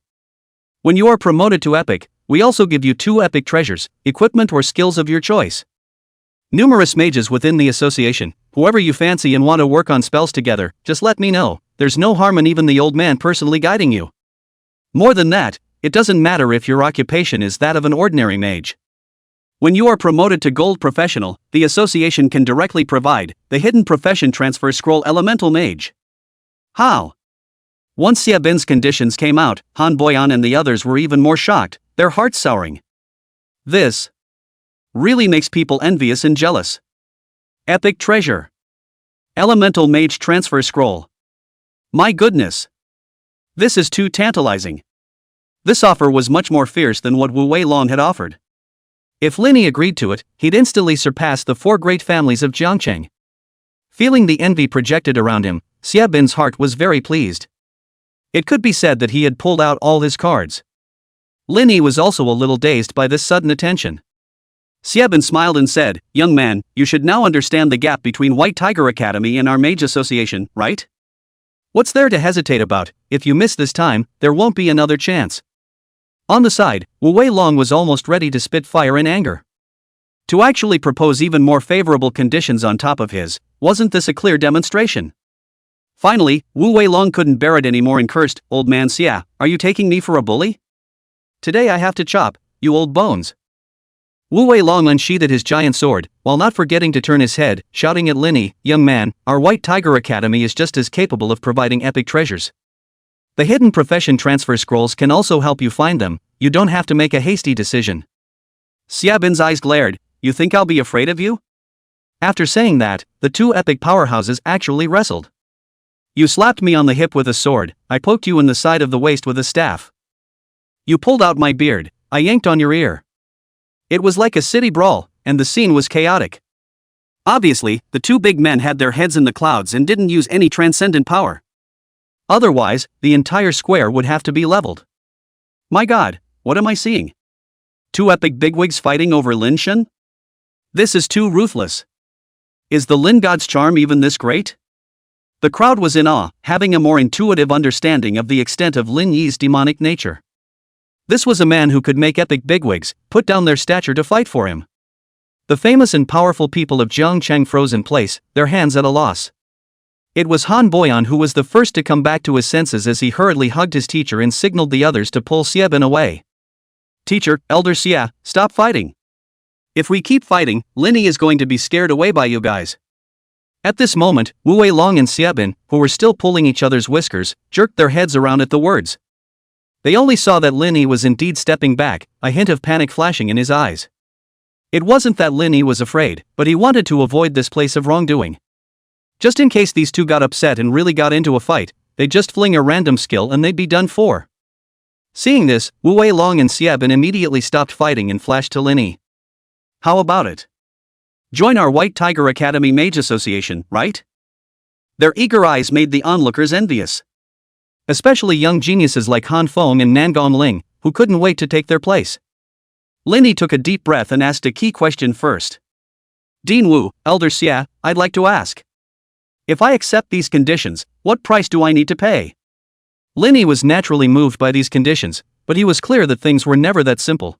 [SPEAKER 1] When you are promoted to epic, we also give you 2 epic treasures, equipment or skills of your choice. Numerous mages within the association, whoever you fancy and want to work on spells together, just let me know, there's no harm in even the old man personally guiding you. More than that, it doesn't matter if your occupation is that of an ordinary mage. When you are promoted to Gold Professional, the association can directly provide the hidden profession transfer scroll Elemental Mage. How? Once Xiebin's conditions came out, Han Boyan and the others were even more shocked, their hearts souring. This really makes people envious and jealous. Epic treasure. Elemental Mage transfer scroll. My goodness. This is too tantalizing. This offer was much more fierce than what Wu Weilong had offered. If Linny agreed to it, he'd instantly surpass the 4 great families of Jiangcheng. Feeling the envy projected around him, Xiebin's heart was very pleased. It could be said that he had pulled out all his cards. Linny was also a little dazed by this sudden attention. Xiaobin smiled and said, "Young man, you should now understand the gap between White Tiger Academy and our Mage Association, right? What's there to hesitate about? If you miss this time, there won't be another chance." On the side, Wu Weilong was almost ready to spit fire in anger. To actually propose even more favorable conditions on top of his, wasn't this a clear demonstration? Finally, Wu Weilong couldn't bear it anymore and cursed, "Old man Xia, are you taking me for a bully? Today I have to chop, you old bones." Wu Weilong unsheathed his giant sword, while not forgetting to turn his head, shouting at Linny, "Young man, our White Tiger Academy is just as capable of providing epic treasures. The hidden profession transfer scrolls can also help you find them, you don't have to make a hasty decision." Xiaobin's eyes glared, "You think I'll be afraid of you?" After saying that, the two epic powerhouses actually wrestled. "You slapped me on the hip with a sword, I poked you in the side of the waist with a staff. You pulled out my beard, I yanked on your ear." It was like a city brawl, and the scene was chaotic. Obviously, the two big men had their heads in the clouds and didn't use any transcendent power. Otherwise, the entire square would have to be leveled. My god, what am I seeing? Two epic bigwigs fighting over Lin Shen? This is too ruthless. Is the Lin god's charm even this great? The crowd was in awe, having a more intuitive understanding of the extent of Lin Yi's demonic nature. This was a man who could make epic bigwigs put down their stature to fight for him. The famous and powerful people of Jiangchang froze in place, their hands at a loss. It was Han Boyan who was the first to come back to his senses as he hurriedly hugged his teacher and signaled the others to pull Xiaobin away. "Teacher, Elder Xia, stop fighting. If we keep fighting, Linny is going to be scared away by you guys." At this moment, Wu Weilong and Xiaobin, who were still pulling each other's whiskers, jerked their heads around at the words. They only saw that Linny was indeed stepping back, a hint of panic flashing in his eyes. It wasn't that Linny was afraid, but he wanted to avoid this place of wrongdoing. Just in case these two got upset and really got into a fight, they'd just fling a random skill and they'd be done for. Seeing this, Wu Weilong and Xiaobin immediately stopped fighting and flashed to Linny. "How about it? Join our White Tiger Academy Mage Association, right?" Their eager eyes made the onlookers envious. Especially young geniuses like Han Feng and Nangong Ling, who couldn't wait to take their place. Linny took a deep breath and asked a key question first. "Dean Wu, Elder Xia, I'd like to ask. If I accept these conditions, what price do I need to pay?" Linny was naturally moved by these conditions, but he was clear that things were never that simple.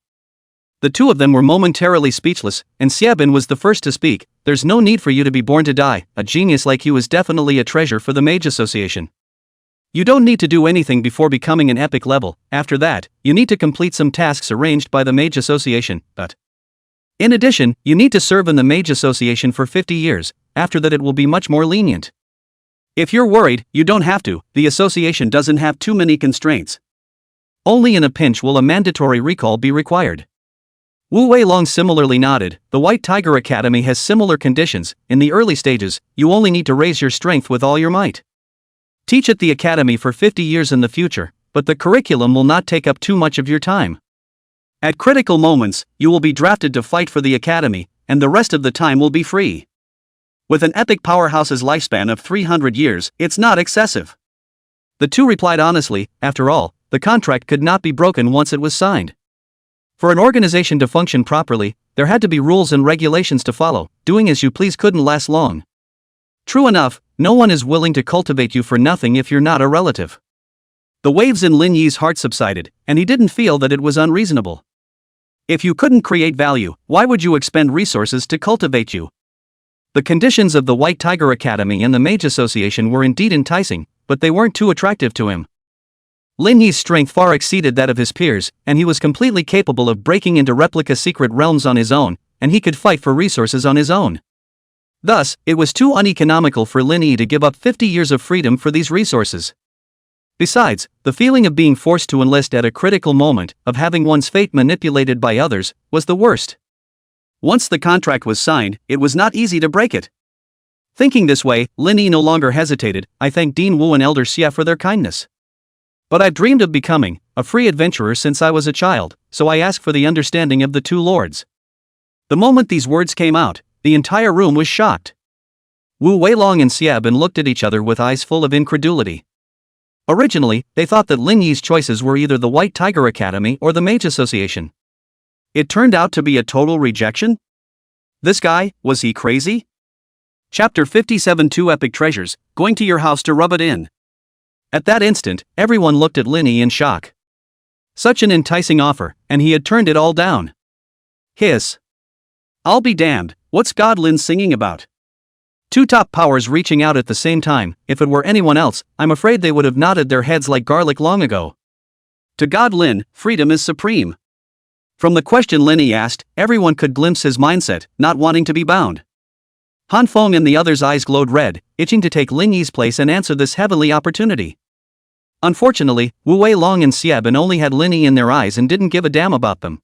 [SPEAKER 1] The two of them were momentarily speechless, and Xiaobin was the first to speak. "There's no need for you to be born to die, a genius like you is definitely a treasure for the Mage Association. You don't need to do anything before becoming an epic level, after that, you need to complete some tasks arranged by the Mage Association, but in addition, you need to serve in the Mage Association for 50 years, after that it will be much more lenient. If you're worried, you don't have to, the association doesn't have too many constraints. Only in a pinch will a mandatory recall be required." Wu Weilong similarly nodded. "The White Tiger Academy has similar conditions. In the early stages, you only need to raise your strength with all your might. Teach at the academy for 50 years in the future, but the curriculum will not take up too much of your time. At critical moments, you will be drafted to fight for the academy, and the rest of the time will be free. With an epic powerhouse's lifespan of 300 years, it's not excessive." The two replied honestly. After all, the contract could not be broken once it was signed. For an organization to function properly, there had to be rules and regulations to follow. Doing as you please couldn't last long. True enough, no one is willing to cultivate you for nothing if you're not a relative. The waves in Lin Yi's heart subsided, and he didn't feel that it was unreasonable. If you couldn't create value, why would you expend resources to cultivate you? The conditions of the White Tiger Academy and the Mage Association were indeed enticing, but they weren't too attractive to him. Lin Yi's strength far exceeded that of his peers, and he was completely capable of breaking into replica secret realms on his own, and he could fight for resources on his own. Thus, it was too uneconomical for Lin Yi to give up 50 years of freedom for these resources. Besides, the feeling of being forced to enlist at a critical moment, of having one's fate manipulated by others, was the worst. Once the contract was signed, it was not easy to break it. Thinking this way, Lin Yi no longer hesitated. "I thank Dean Wu and Elder Xia for their kindness. But I've dreamed of becoming a free adventurer since I was a child, so I ask for the understanding of the two lords." The moment these words came out, the entire room was shocked. Wu Weilong and Xiaobin looked at each other with eyes full of incredulity. Originally, they thought that Lin Yi's choices were either the White Tiger Academy or the Mage Association. It turned out to be a total rejection? This guy, was he crazy? Chapter 57 Two Epic Treasures, going to your house to rub it in. At that instant, everyone looked at Linny in shock. Such an enticing offer, and he had turned it all down. Hiss. I'll be damned, what's Godlin singing about? Two top powers reaching out at the same time. If it were anyone else, I'm afraid they would have nodded their heads like garlic long ago. To Godlin, freedom is supreme. From the question Linny asked, everyone could glimpse his mindset, not wanting to be bound. Han Feng and the others' eyes glowed red, itching to take Lingy's place and answer this heavenly opportunity. Unfortunately, Wu Weilong and Xieben only had Linny in their eyes and didn't give a damn about them.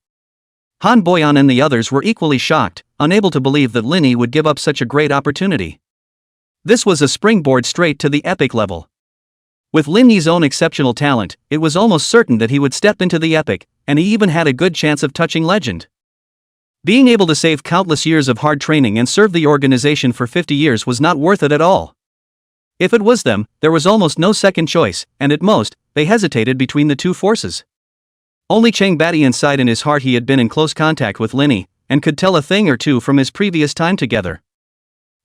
[SPEAKER 1] Han Boyan and the others were equally shocked, unable to believe that Linny would give up such a great opportunity. This was a springboard straight to the epic level. With Linny's own exceptional talent, it was almost certain that he would step into the epic, and he even had a good chance of touching legend. Being able to save countless years of hard training and serve the organization for 50 years was not worth it at all. If it was them, there was almost no second choice, and at most, they hesitated between the two forces. Only Chang Batty inside in his heart he had been in close contact with Linny, and could tell a thing or two from his previous time together.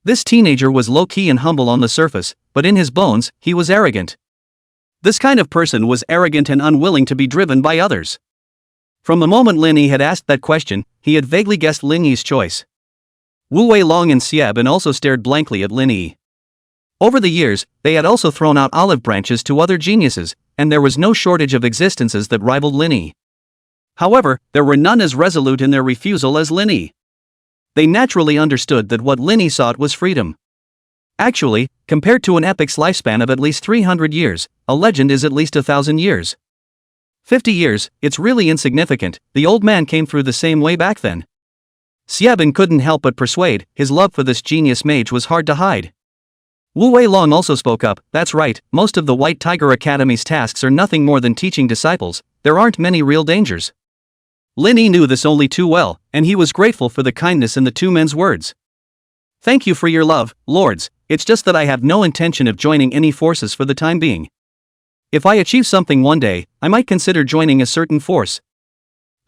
[SPEAKER 1] This teenager was low-key and humble on the surface, but in his bones, he was arrogant. This kind of person was arrogant and unwilling to be driven by others. From the moment Linny had asked that question, he had vaguely guessed Linny's choice. Wu Weilong and Xieben also stared blankly at Linny. Over the years, they had also thrown out olive branches to other geniuses, and there was no shortage of existences that rivaled Linny. However, there were none as resolute in their refusal as Linny. They naturally understood that what Linny sought was freedom. Actually, compared to an epic's lifespan of at least 300 years, a legend is at least 1,000 years. 50 years, it's really insignificant. The old man came through the same way back then. Xieben couldn't help but persuade, his love for this genius mage was hard to hide. Wu Weilong also spoke up, that's right, most of the White Tiger Academy's tasks are nothing more than teaching disciples, there aren't many real dangers. Linny knew this only too well, and he was grateful for the kindness in the two men's words. Thank you for your love, lords, it's just that I have no intention of joining any forces for the time being. If I achieve something one day, I might consider joining a certain force.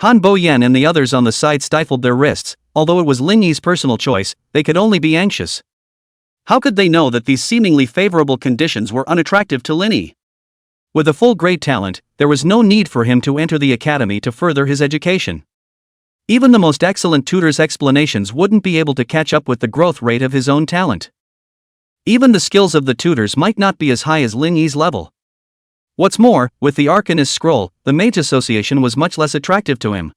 [SPEAKER 1] Han Boyan and the others on the side stifled their wrists, although it was Linny's personal choice, they could only be anxious. How could they know that these seemingly favorable conditions were unattractive to Linny? With a full grade talent, there was no need for him to enter the academy to further his education. Even the most excellent tutor's explanations wouldn't be able to catch up with the growth rate of his own talent. Even the skills of the tutors might not be as high as Linny's level. What's more, with the Arcanist Scroll, the Mage Association was much less attractive to him.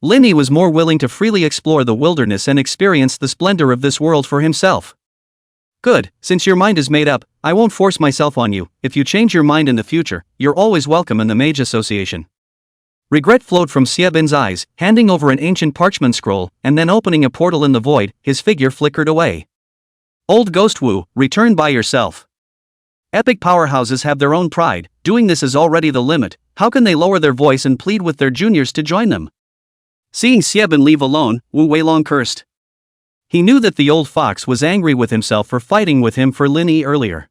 [SPEAKER 1] Linny was more willing to freely explore the wilderness and experience the splendor of this world for himself. Good, since your mind is made up, I won't force myself on you. If you change your mind in the future, you're always welcome in the Mage Association. Regret flowed from Xieben's eyes, handing over an ancient parchment scroll, and then opening a portal in the void, his figure flickered away. Old Ghost Wu, return by yourself. Epic powerhouses have their own pride, doing this is already the limit, how can they lower their voice and plead with their juniors to join them? Seeing Xieben leave alone, Wu Weilong cursed. He knew that the old fox was angry with himself for fighting with him for Linny earlier.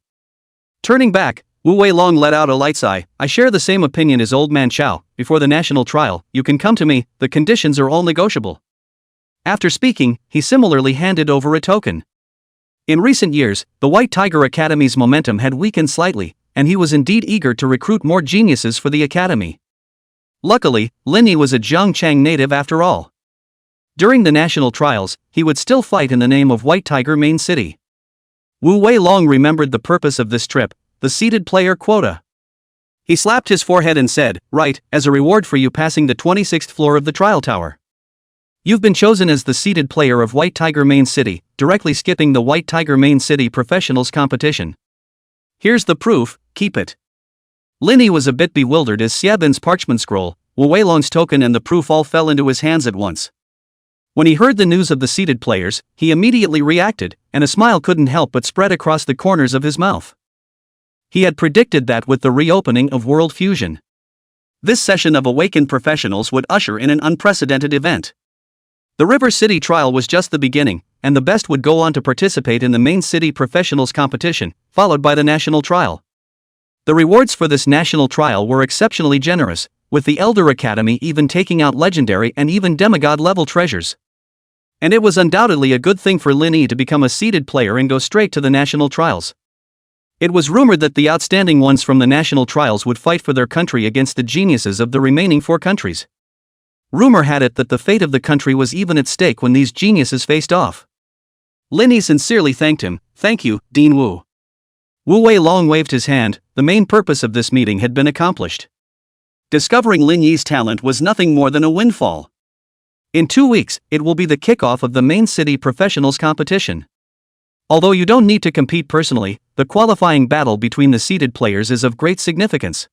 [SPEAKER 1] Turning back, Wu Weilong let out a light sigh. I share the same opinion as Old Man Chao. Before the national trial, you can come to me, the conditions are all negotiable. After speaking, he similarly handed over a token. In recent years, the White Tiger Academy's momentum had weakened slightly, and he was indeed eager to recruit more geniuses for the academy. Luckily, Linny was a Zhangchang native after all. During the national trials, he would still fight in the name of White Tiger Main City. Wu Weilong remembered the purpose of this trip, the seated player quota. He slapped his forehead and said, right, as a reward for you passing the 26th floor of the trial tower. You've been chosen as the seated player of White Tiger Main City, directly skipping the White Tiger Main City Professionals competition. Here's the proof, keep it. Linny was a bit bewildered as Xieben's parchment scroll, Wu Weilong's token and the proof all fell into his hands at once. When he heard the news of the seated players, he immediately reacted, and a smile couldn't help but spread across the corners of his mouth. He had predicted that with the reopening of World Fusion, this session of awakened professionals would usher in an unprecedented event. The River City trial was just the beginning, and the best would go on to participate in the main city professionals competition, followed by the national trial. The rewards for this national trial were exceptionally generous, with the Elder Academy even taking out legendary and even demigod level treasures. And it was undoubtedly a good thing for Lin Yi to become a seeded player and go straight to the national trials. It was rumored that the outstanding ones from the national trials would fight for their country against the geniuses of the remaining 4 countries. Rumor had it that the fate of the country was even at stake when these geniuses faced off. Lin Yi sincerely thanked him. "Thank you, Dean Wu." Wu Weilong waved his hand. The main purpose of this meeting had been accomplished. Discovering Lin Yi's talent was nothing more than a windfall. In 2 weeks, it will be the kickoff of the main city professionals competition. Although you don't need to compete personally, the qualifying battle between the seeded players is of great significance.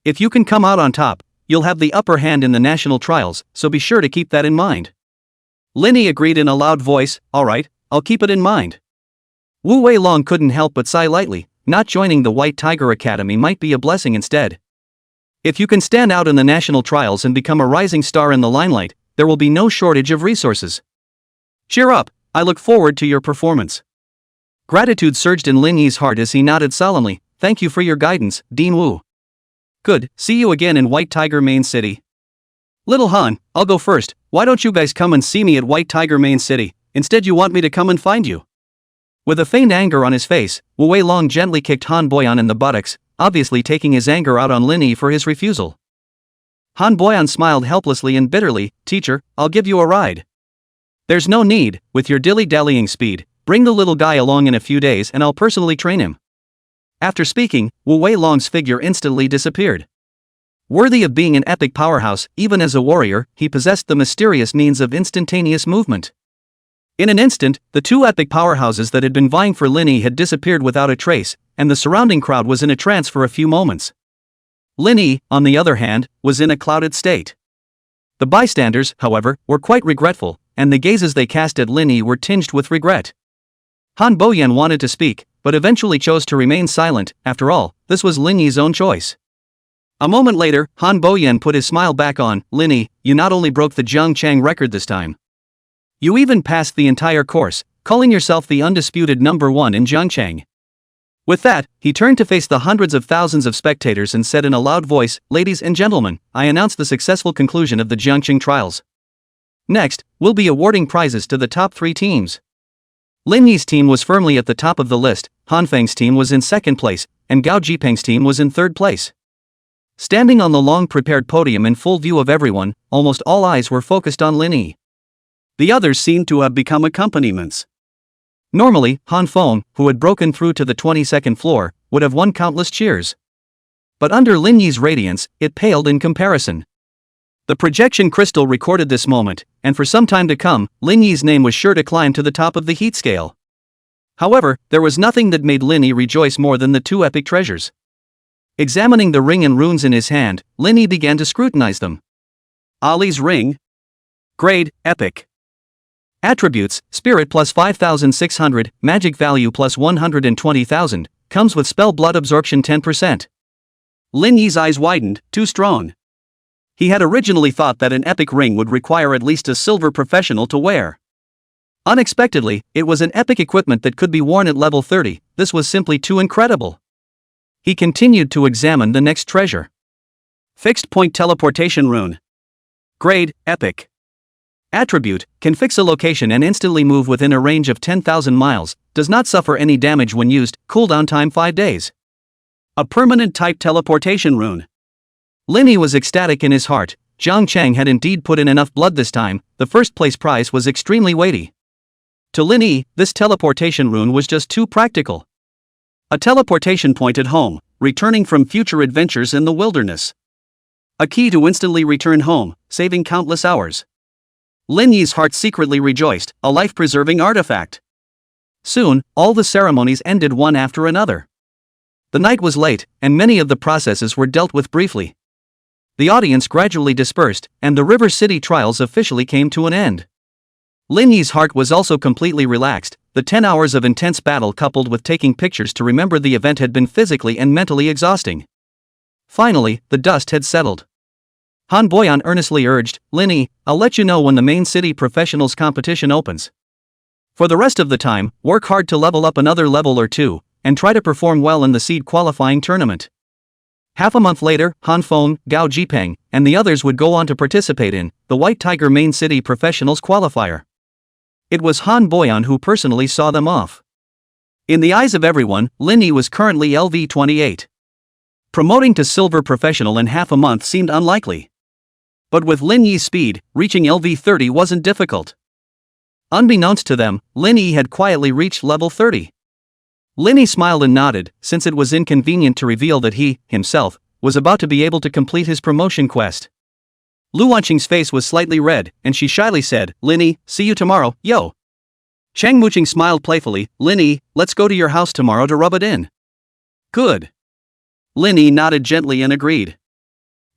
[SPEAKER 1] If you can come out on top, you'll have the upper hand in the national trials, so be sure to keep that in mind. Lin Yi agreed in a loud voice. "Alright, I'll keep it in mind." Wu Weilong couldn't help but sigh lightly. Not joining the White Tiger Academy might be a blessing instead. If you can stand out in the national trials and become a rising star in the limelight, there will be no shortage of resources. Cheer up, I look forward to your performance. Gratitude surged in Lin Yi's heart as he nodded solemnly. "Thank you for your guidance, Dean Wu." "Good, see you again in White Tiger Main City." "Little Han, I'll go first. Why don't you guys come and see me at White Tiger Main City? Instead you want me to come and find you?" With a faint anger on his face, Wu Weilong gently kicked Han Boyan in the buttocks, obviously taking his anger out on Lin Yi for his refusal. Han Boyan smiled helplessly and bitterly. "Teacher, I'll give you a ride." "There's no need, with your dilly-dallying speed. Bring the little guy along in a few days and I'll personally train him." After speaking, Wu Weilong's figure instantly disappeared. Worthy of being an epic powerhouse, even as a warrior, he possessed the mysterious means of instantaneous movement. In an instant, the 2 epic powerhouses that had been vying for Lin Yi had disappeared without a trace, and the surrounding crowd was in a trance for a few moments. Lin Yi, on the other hand, was in a clouded state. The bystanders, however, were quite regretful, and the gazes they cast at Lin Yi were tinged with regret. Han Boyan wanted to speak, but eventually chose to remain silent. After all, this was Lin Yi's own choice. A moment later, Han Boyan put his smile back on. "Lin Yi, you not only broke the Zhangchang record this time. You even passed the entire course, calling yourself the undisputed #1 in Zhangchang." With that, he turned to face the hundreds of thousands of spectators and said in a loud voice, "Ladies and gentlemen, I announce the successful conclusion of the Zhangchang trials. Next, we'll be awarding prizes to the top 3 teams. Lin Yi's team was firmly at the top of the list, Han Feng's team was in second place, and Gao Jiang's team was in third place." Standing on the long-prepared podium in full view of everyone, almost all eyes were focused on Lin Yi. The others seemed to have become accompaniments. Normally, Han Feng, who had broken through to the 22nd floor, would have won countless cheers. But under Lin Yi's radiance, it paled in comparison. The projection crystal recorded this moment, and for some time to come, Lin Yi's name was sure to climb to the top of the heat scale. However, there was nothing that made Lin Yi rejoice more than the 2 epic treasures. Examining the ring and runes in his hand, Lin Yi began to scrutinize them. Ali's ring. Grade, epic. Attributes, spirit plus 5,600, magic value plus 120,000, comes with spell blood absorption 10%. Lin Yi's eyes widened. Too strong. He had originally thought that an epic ring would require at least a silver professional to wear. Unexpectedly, it was an epic equipment that could be worn at level 30, this was simply too incredible. He continued to examine the next treasure. Fixed point teleportation rune. Grade, epic. Attribute, can fix a location and instantly move within a range of 10,000 miles, does not suffer any damage when used, cooldown time 5 days. A permanent type teleportation rune. Lin Yi was ecstatic in his heart. Zhangchang had indeed put in enough blood this time. The first place prize was extremely weighty. To Lin Yi, this teleportation rune was just too practical. A teleportation point at home, returning from future adventures in the wilderness. A key to instantly return home, saving countless hours. Lin Yi's heart secretly rejoiced, a life-preserving artifact. Soon, all the ceremonies ended one after another. The night was late, and many of the processes were dealt with briefly. The audience gradually dispersed, and the River City trials officially came to an end. Lin Yi's heart was also completely relaxed. The 10 hours of intense battle coupled with taking pictures to remember the event had been physically and mentally exhausting. Finally, the dust had settled. Han Boyan earnestly urged, "Lin Yi, I'll let you know when the main city professionals competition opens. For the rest of the time, work hard to level up another level or 2, and try to perform well in the seed qualifying tournament." Half a month later, Han Feng, Gao Jiang, and the others would go on to participate in the White Tiger Main City Professionals Qualifier. It was Han Boyan who personally saw them off. In the eyes of everyone, Lin Yi was currently LV28. Promoting to Silver Professional in half a month seemed unlikely. But with Lin Yi's speed, reaching LV30 wasn't difficult. Unbeknownst to them, Lin Yi had quietly reached level 30. Lin Yi smiled and nodded, since it was inconvenient to reveal that he, himself, was about to be able to complete his promotion quest. Lu Wanqing's face was slightly red, and she shyly said, "Lin Yi, see you tomorrow, yo." Chang Muqing smiled playfully, "Lin Yi, let's go to your house tomorrow to rub it in." "Good." Lin Yi nodded gently and agreed.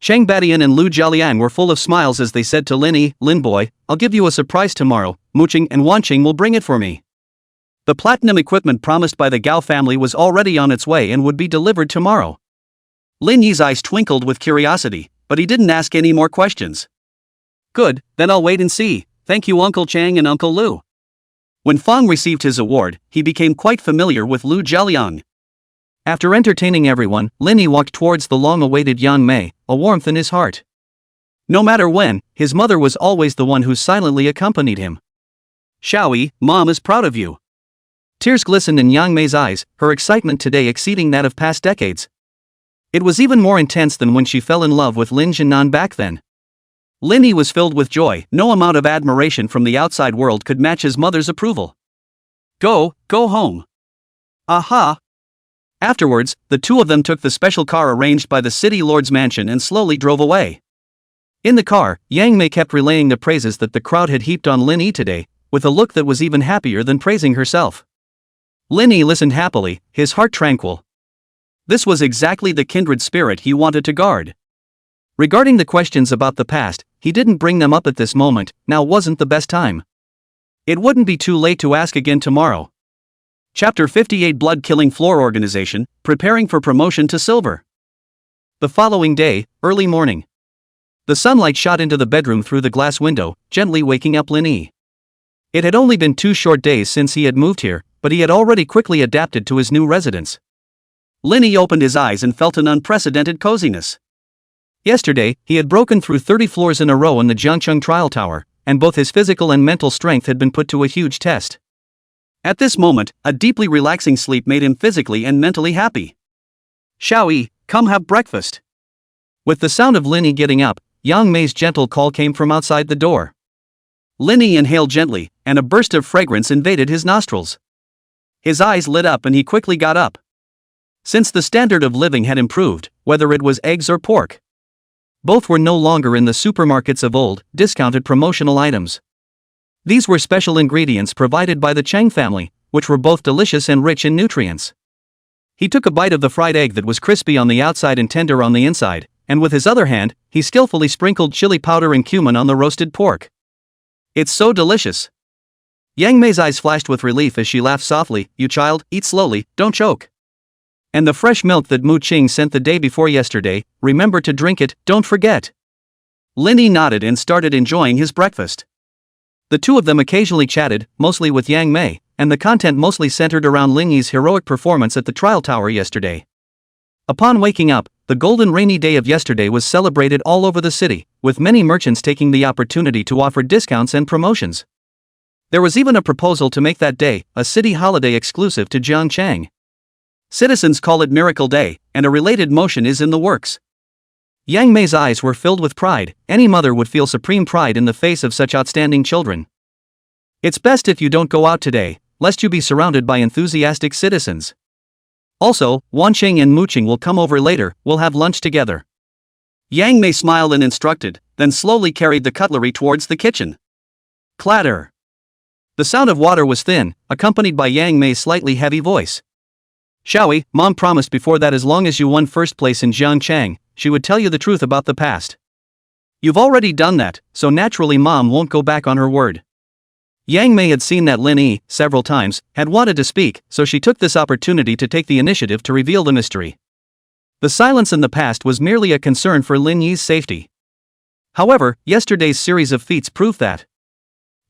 [SPEAKER 1] Chang Badian and Lu Jialiang were full of smiles as they said to Lin Yi, "Lin boy, I'll give you a surprise tomorrow, Muqing and Wanqing will bring it for me." The platinum equipment promised by the Gao family was already on its way and would be delivered tomorrow. Lin Yi's eyes twinkled with curiosity, but he didn't ask any more questions. "Good, then I'll wait and see, thank you Uncle Chang and Uncle Lu." When Feng received his award, he became quite familiar with Lu Jialiang. After entertaining everyone, Lin Yi walked towards the long-awaited Yang Mei, a warmth in his heart. No matter when, his mother was always the one who silently accompanied him. "Xiaoyi, Mom is proud of you." Tears glistened in Yang Mei's eyes, her excitement today exceeding that of past decades. It was even more intense than when she fell in love with Lin Jinan back then. Lin Yi was filled with joy, no amount of admiration from the outside world could match his mother's approval. Go home." "Aha!" Afterwards, the two of them took the special car arranged by the city lord's mansion and slowly drove away. In the car, Yang Mei kept relaying the praises that the crowd had heaped on Lin Yi today, with a look that was even happier than praising herself. Lin Yi listened happily, his heart tranquil. This was exactly the kindred spirit he wanted to guard. Regarding the questions about the past, he didn't bring them up at this moment, now wasn't the best time. It wouldn't be too late to ask again tomorrow. Chapter 58 Blood-Killing Floor Organization, Preparing for Promotion to Silver. The following day, early morning. The sunlight shot into the bedroom through the glass window, gently waking up Lin Yi. It had only been 2 short days since he had moved here, but he had already quickly adapted to his new residence. Lin Yi opened his eyes and felt an unprecedented coziness. Yesterday, he had broken through 30 floors in a row in the Jiangcheng Trial Tower, and both his physical and mental strength had been put to a huge test. At this moment, a deeply relaxing sleep made him physically and mentally happy. "Xiaoyi, come have breakfast." With the sound of Lin Yi getting up, Yang Mei's gentle call came from outside the door. Lin Yi inhaled gently, and a burst of fragrance invaded his nostrils. His eyes lit up and he quickly got up. Since the standard of living had improved, whether it was eggs or pork, both were no longer in the supermarkets of old, discounted promotional items. These were special ingredients provided by the Chang family, which were both delicious and rich in nutrients. He took a bite of the fried egg that was crispy on the outside and tender on the inside, and with his other hand, he skillfully sprinkled chili powder and cumin on the roasted pork. "It's so delicious." Yang Mei's eyes flashed with relief as she laughed softly, "You child, eat slowly, don't choke. And the fresh milk that Mu Qing sent the day before yesterday, remember to drink it, don't forget." Lin Yi nodded and started enjoying his breakfast. The two of them occasionally chatted, mostly with Yang Mei, and the content mostly centered around Lin Yi's heroic performance at the trial tower yesterday. Upon waking up, the golden rainy day of yesterday was celebrated all over the city, with many merchants taking the opportunity to offer discounts and promotions. There was even a proposal to make that day a city holiday exclusive to Jiangcheng. Citizens call it Miracle Day, and a related motion is in the works. Yang Mei's eyes were filled with pride. Any mother would feel supreme pride in the face of such outstanding children. "It's best if you don't go out today, lest you be surrounded by enthusiastic citizens. Also, Wanqing and Muqing will come over later, we'll have lunch together." Yang Mei smiled and instructed, then slowly carried the cutlery towards the kitchen. Clatter. The sound of water was thin, accompanied by Yang Mei's slightly heavy voice. "Xiaoyi, Mom promised before that as long as you won first place in Jiangcheng, she would tell you the truth about the past. You've already done that, so naturally Mom won't go back on her word." Yang Mei had seen that Lin Yi, several times, had wanted to speak, so she took this opportunity to take the initiative to reveal the mystery. The silence in the past was merely a concern for Lin Yi's safety. However, yesterday's series of feats proved that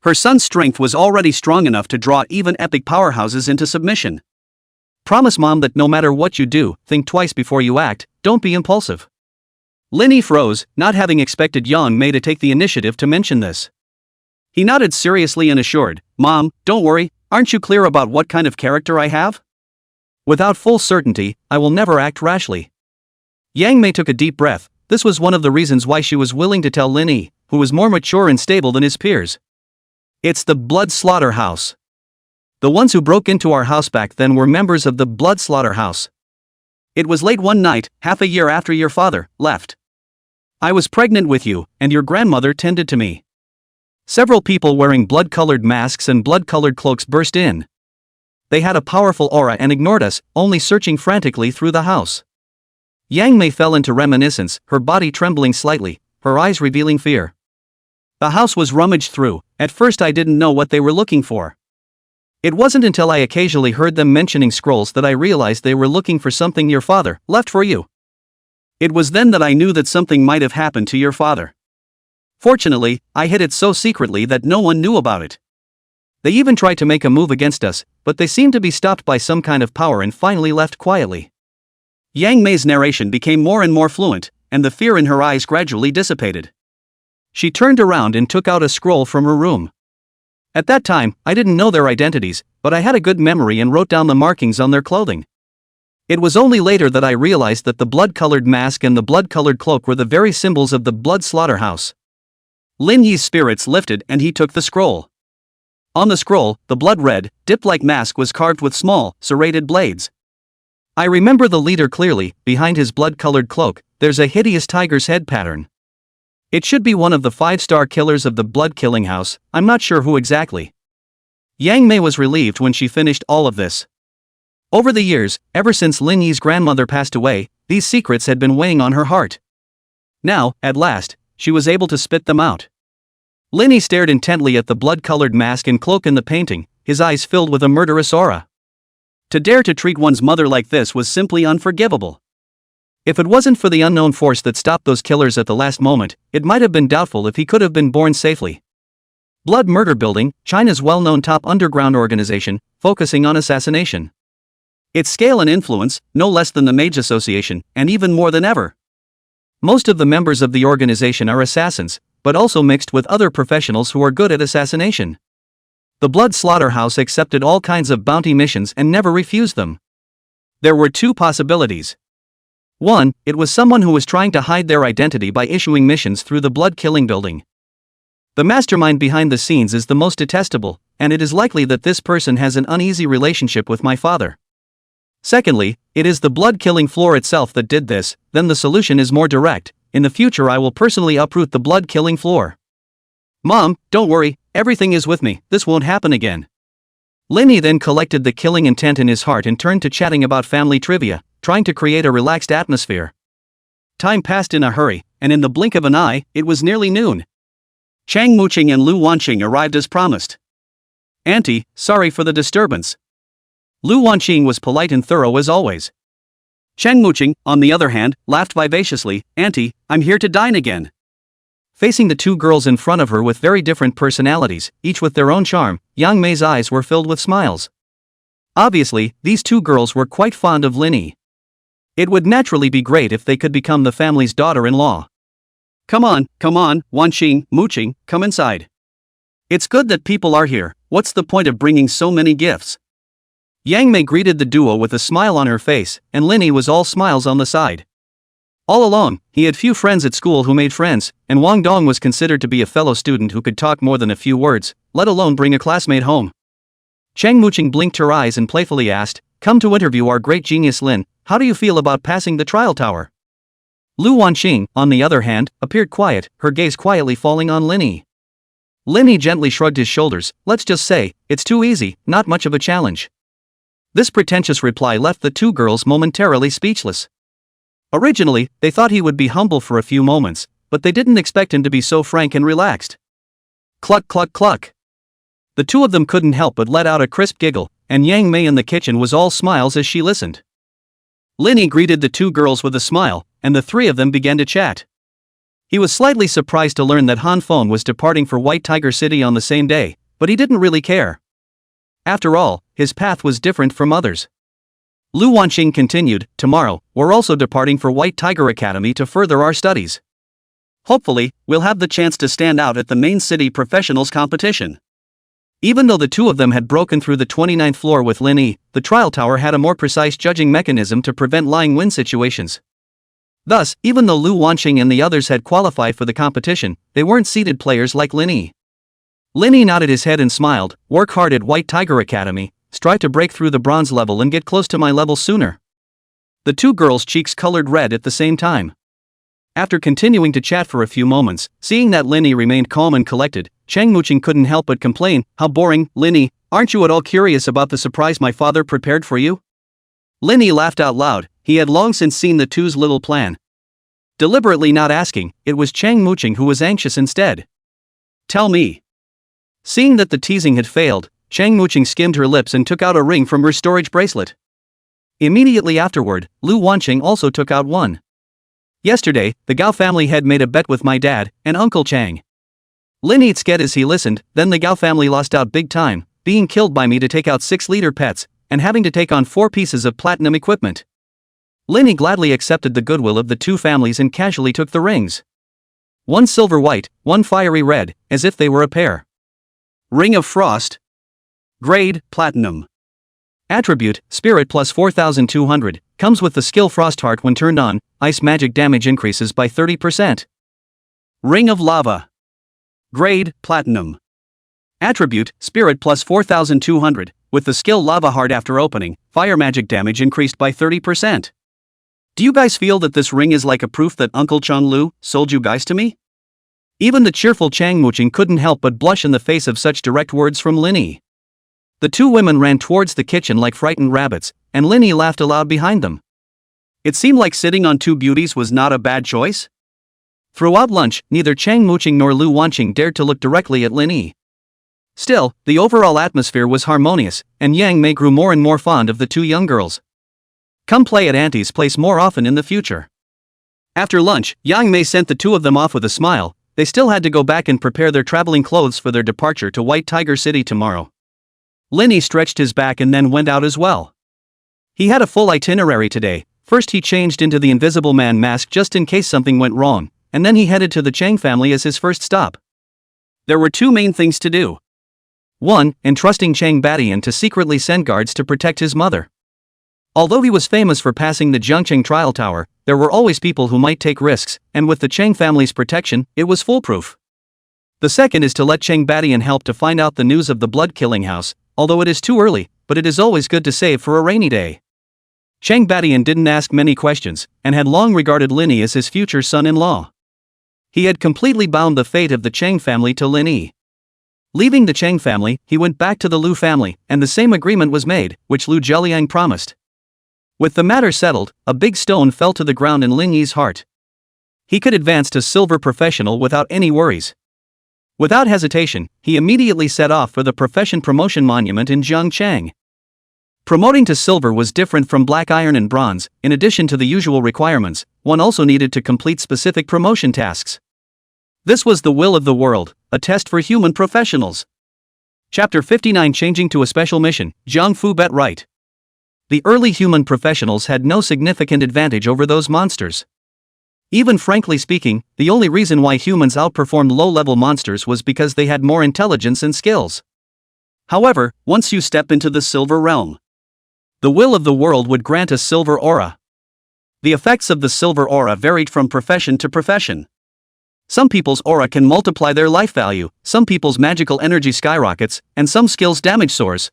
[SPEAKER 1] her son's strength was already strong enough to draw even epic powerhouses into submission. Promise Mom that no matter what you do, think twice before you act, don't be impulsive. Linny froze, not having expected Yang Mei to take the initiative to mention this. He nodded seriously and assured, Mom, don't worry, aren't you clear about what kind of character I have? Without full certainty, I will never act rashly. Yang Mei took a deep breath. This was one of the reasons why she was willing to tell Linny, who was more mature and stable than his peers. It's the Blood Slaughterhouse. The ones who broke into our house back then were members of the Blood Slaughterhouse. It was late one night, half a year after your father left. I was pregnant with you, and your grandmother tended to me. Several people wearing blood-colored masks and blood-colored cloaks burst in. They had a powerful aura and ignored us, only searching frantically through the house. Yang Mei fell into reminiscence, her body trembling slightly, her eyes revealing fear. The house was rummaged through. At first I didn't know what they were looking for. It wasn't until I occasionally heard them mentioning scrolls that I realized they were looking for something your father left for you. It was then that I knew that something might have happened to your father. Fortunately, I hid it so secretly that no one knew about it. They even tried to make a move against us, but they seemed to be stopped by some kind of power and finally left quietly. Yang Mei's narration became more and more fluent, and the fear in her eyes gradually dissipated. She turned around and took out a scroll from her room. At that time, I didn't know their identities, but I had a good memory and wrote down the markings on their clothing. It was only later that I realized that the blood-colored mask and the blood-colored cloak were the very symbols of the Blood Slaughterhouse. Lin Yi's spirits lifted and he took the scroll. On the scroll, the blood-red, dip-like mask was carved with small, serrated blades. I remember the leader clearly. Behind his blood-colored cloak, there's a hideous tiger's head pattern. It should be one of the 5-star killers of the blood killing house, I'm not sure who exactly. Yang Mei was relieved when she finished all of this. Over the years, ever since Lin Yi's grandmother passed away, these secrets had been weighing on her heart. Now, at last, she was able to spit them out. Lin Yi stared intently at the blood-colored mask and cloak in the painting, his eyes filled with a murderous aura. To dare to treat one's mother like this was simply unforgivable. If it wasn't for the unknown force that stopped those killers at the last moment, it might have been doubtful if he could have been born safely. Blood Murder Building, China's well-known top underground organization, focusing on assassination. Its scale and influence, no less than the Mage Association, and even more than ever. Most of the members of the organization are assassins, but also mixed with other professionals who are good at assassination. The Blood Slaughterhouse accepted all kinds of bounty missions and never refused them. There were two possibilities. One, it was someone who was trying to hide their identity by issuing missions through the Blood Killing Building. The mastermind behind the scenes is the most detestable, and it is likely that this person has an uneasy relationship with my father. Secondly, it is the blood killing floor itself that did this. Then the solution is more direct. In the future I will personally uproot the blood killing floor. Mom, don't worry, everything is with me, this won't happen again. Lin Yi then collected the killing intent in his heart and turned to chatting about family trivia, trying to create a relaxed atmosphere. Time passed in a hurry, and in the blink of an eye, it was nearly noon. Chang Muqing and Lu Wanqing arrived as promised. Auntie, sorry for the disturbance. Lu Wanqing was polite and thorough as always. Chang Muqing, on the other hand, laughed vivaciously. Auntie, I'm here to dine again. Facing the two girls in front of her with very different personalities, each with their own charm, Yang Mei's eyes were filled with smiles. Obviously, these two girls were quite fond of Lin Yi. It would naturally be great if they could become the family's daughter-in-law. Come on, Wanqing, Muqing, come inside. It's good that people are here, what's the point of bringing so many gifts? Yang Mei greeted the duo with a smile on her face, and Lin Yi was all smiles on the side. All along, he had few friends at school who made friends, and Wang Dong was considered to be a fellow student who could talk more than a few words, let alone bring a classmate home. Chang Muqing blinked her eyes and playfully asked, "Come to interview our great genius Lin, how do you feel about passing the trial tower?" Lu Wanqing, on the other hand, appeared quiet, her gaze quietly falling on Lin Yi. Lin Yi gently shrugged his shoulders. Let's just say, it's too easy, not much of a challenge. This pretentious reply left the two girls momentarily speechless. Originally, they thought he would be humble for a few moments, but they didn't expect him to be so frank and relaxed. Cluck cluck cluck. The two of them couldn't help but let out a crisp giggle, and Yang Mei in the kitchen was all smiles as she listened. Lin Yi greeted the two girls with a smile, and the three of them began to chat. He was slightly surprised to learn that Han Feng was departing for White Tiger City on the same day, but he didn't really care. After all, his path was different from others. Lu Wanqing continued, tomorrow, we're also departing for White Tiger Academy to further our studies. Hopefully, we'll have the chance to stand out at the main city professionals competition. Even though the two of them had broken through the 29th floor with Lin Yi, the trial tower had a more precise judging mechanism to prevent lying win situations. Thus, even though Lu Wanqing and the others had qualified for the competition, they weren't seeded players like Lin Yi. Lin Yi nodded his head and smiled, work hard at White Tiger Academy, strive to break through the bronze level and get close to my level sooner. The two girls' cheeks colored red at the same time. After continuing to chat for a few moments, seeing that Lin Yi remained calm and collected, Chang Muqing couldn't help but complain, how boring, Lin Yi, aren't you at all curious about the surprise my father prepared for you? Lin Yi laughed out loud, he had long since seen the two's little plan. Deliberately not asking, it was Chang Muqing who was anxious instead. Tell me. Seeing that the teasing had failed, Chang Muqing skimmed her lips and took out a ring from her storage bracelet. Immediately afterward, Lu Wanqing also took out one. Yesterday, the Gao family had made a bet with my dad and Uncle Chang. Lin Yi scared as he listened, then the Gao family lost out big time, being killed by me to take out 6 leader pets, and having to take on 4 pieces of platinum equipment. Lin Yi gladly accepted the goodwill of the two families and casually took the rings. One silver white, one fiery red, as if they were a pair. Ring of Frost. Grade, Platinum. Attribute, Spirit plus 4200, comes with the skill Frostheart when turned on, ice magic damage increases by 30%. Ring of Lava. Grade, Platinum. Attribute, Spirit plus 4200, with the skill Lava Heart after opening, fire magic damage increased by 30%. Do you guys feel that this ring is like a proof that Uncle Chang Lu sold you guys to me? Even the cheerful Chang Muqing couldn't help but blush in the face of such direct words from Lin Yi. The two women ran towards the kitchen like frightened rabbits, and Lin Yi laughed aloud behind them. It seemed like sitting on two beauties was not a bad choice. Throughout lunch, neither Chang Muqing nor Lu Wanqing dared to look directly at Lin Yi. Still, the overall atmosphere was harmonious, and Yang Mei grew more and more fond of the two young girls. Come play at Auntie's place more often in the future. After lunch, Yang Mei sent the two of them off with a smile. They still had to go back and prepare their traveling clothes for their departure to White Tiger City tomorrow. Lin Yi stretched his back and then went out as well. He had a full itinerary today. First he changed into the Invisible Man mask just in case something went wrong, and then he headed to the Chang family as his first stop. There were two main things to do. 1. Entrusting Chang Badian to secretly send guards to protect his mother. Although he was famous for passing the Jiangqing trial tower, there were always people who might take risks, and with the Chang family's protection, it was foolproof. The second is to let Chang Badian help to find out the news of the blood-killing house, although it is too early, but it is always good to save for a rainy day. Chang Badian didn't ask many questions, and had long regarded Lin Yi as his future son-in-law. He had completely bound the fate of the Chang family to Lin Yi. Leaving the Chang family, he went back to the Lu family, and the same agreement was made, which Lu Zheliang promised. With the matter settled, a big stone fell to the ground in Lin Yi's heart. He could advance to Silver Professional without any worries. Without hesitation, he immediately set off for the Profession Promotion Monument in Zhangchang. Promoting to Silver was different from Black Iron and Bronze. In addition to the usual requirements, one also needed to complete specific promotion tasks. This was the will of the world, a test for human professionals. Chapter 59 Changing to a Special Mission, Zhang Fu bet right. The early human professionals had no significant advantage over those monsters. Even frankly speaking, the only reason why humans outperformed low-level monsters was because they had more intelligence and skills. However, once you step into the silver realm, the will of the world would grant a silver aura. The effects of the silver aura varied from profession to profession. Some people's aura can multiply their life value, some people's magical energy skyrockets, and some skills' damage soars.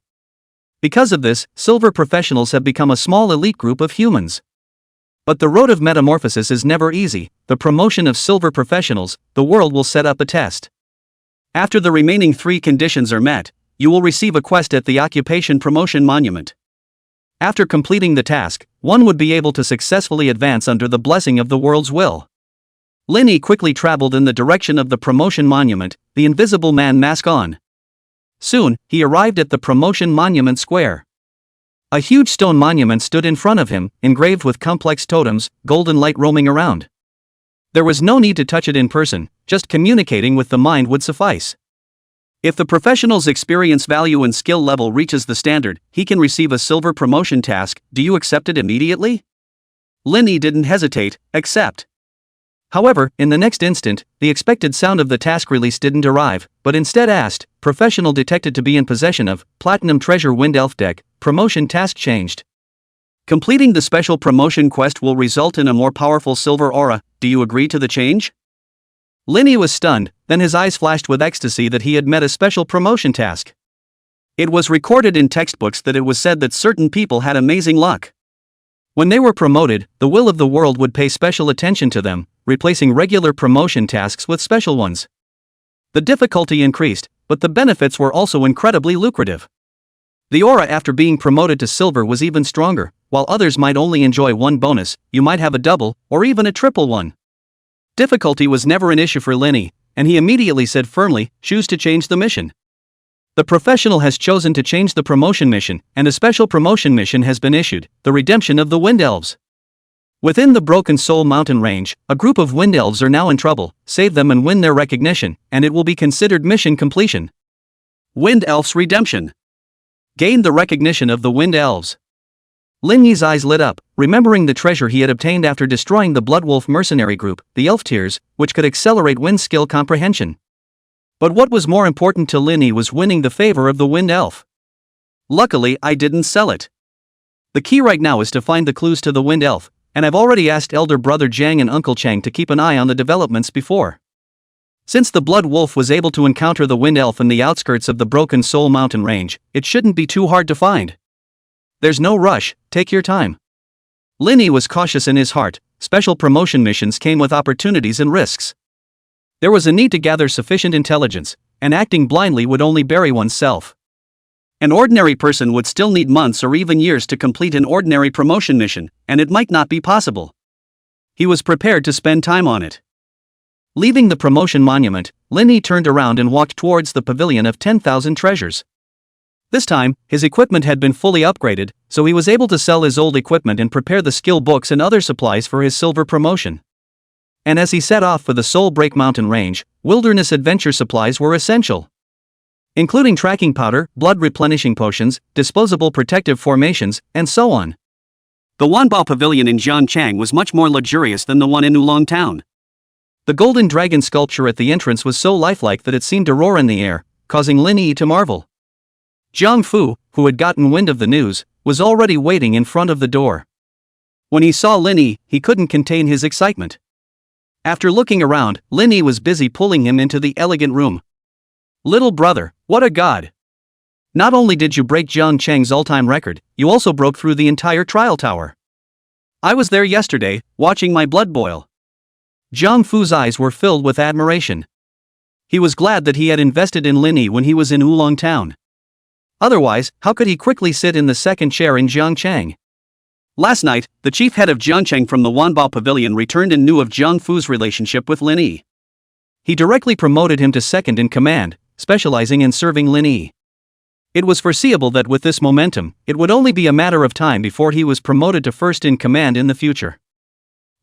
[SPEAKER 1] Because of this, silver professionals have become a small elite group of humans. But the road of metamorphosis is never easy. The promotion of silver professionals, the world will set up a test. After the remaining 3 conditions are met, you will receive a quest at the Occupation Promotion Monument. After completing the task, one would be able to successfully advance under the blessing of the world's will. Lin Yi quickly traveled in the direction of the Promotion Monument, the Invisible Man mask on. Soon, he arrived at the Promotion Monument Square. A huge stone monument stood in front of him, engraved with complex totems, golden light roaming around. There was no need to touch it in person, just communicating with the mind would suffice. If the professional's experience value and skill level reaches the standard, he can receive a silver promotion task. Do you accept it immediately? Lin Yi didn't hesitate. Accept. However, in the next instant, the expected sound of the task release didn't arrive, but instead asked, professional detected to be in possession of Platinum Treasure Wind Elf deck, promotion task changed. Completing the special promotion quest will result in a more powerful silver aura. Do you agree to the change? Lin Yi was stunned, then his eyes flashed with ecstasy that he had met a special promotion task. It was recorded in textbooks that it was said that certain people had amazing luck. When they were promoted, the will of the world would pay special attention to them, replacing regular promotion tasks with special ones. The difficulty increased, but the benefits were also incredibly lucrative. The aura after being promoted to silver was even stronger. While others might only enjoy one bonus, you might have a double, or even a triple one. Difficulty was never an issue for Lin Yi, and he immediately said firmly, choose to change the mission. The professional has chosen to change the promotion mission, and a special promotion mission has been issued, the redemption of the Wind Elves. Within the Broken Soul Mountain range, a group of Wind Elves are now in trouble. Save them and win their recognition, and it will be considered mission completion. Wind Elves Redemption. Gain the recognition of the Wind Elves. Lin Yi's eyes lit up, remembering the treasure he had obtained after destroying the Bloodwolf mercenary group, the Elf Tears, which could accelerate Wind skill comprehension. But what was more important to Lin Yi was winning the favor of the Wind Elf. Luckily, I didn't sell it. The key right now is to find the clues to the Wind Elf, and I've already asked elder brother Jiang and Uncle Chang to keep an eye on the developments before. Since the Blood Wolf was able to encounter the Wind Elf in the outskirts of the Broken Soul Mountain range, it shouldn't be too hard to find. There's no rush, take your time. Lin Yi was cautious in his heart. Special promotion missions came with opportunities and risks. There was a need to gather sufficient intelligence, and acting blindly would only bury oneself. An ordinary person would still need months or even years to complete an ordinary promotion mission, and it might not be possible. He was prepared to spend time on it. Leaving the promotion monument, Lin Yi turned around and walked towards the pavilion of 10,000 treasures. This time, his equipment had been fully upgraded, so he was able to sell his old equipment and prepare the skill books and other supplies for his silver promotion. And as he set off for the Soul Break Mountain range, wilderness adventure supplies were essential, including tracking powder, blood replenishing potions, disposable protective formations, and so on. The Wanbao Pavilion in Jiangchang was much more luxurious than the one in Oolong Town. The golden dragon sculpture at the entrance was so lifelike that it seemed to roar in the air, causing Lin Yi to marvel. Jiang Fu, who had gotten wind of the news, was already waiting in front of the door. When he saw Lin Yi, he couldn't contain his excitement. After looking around, Lin Yi was busy pulling him into the elegant room. Little brother, what a god! Not only did you break Jiang Cheng's all-time record, you also broke through the entire trial tower. I was there yesterday, watching my blood boil. Jiang Fu's eyes were filled with admiration. He was glad that he had invested in Lin Yi when he was in Oolong Town. Otherwise, how could he quickly sit in the second chair in Jiangchang? Last night, the chief head of Jiangchang from the Wanbao Pavilion returned and knew of Jiang Fu's relationship with Lin Yi. He directly promoted him to second in command, specializing in serving Lin Yi. It was foreseeable that with this momentum, it would only be a matter of time before he was promoted to first in command in the future.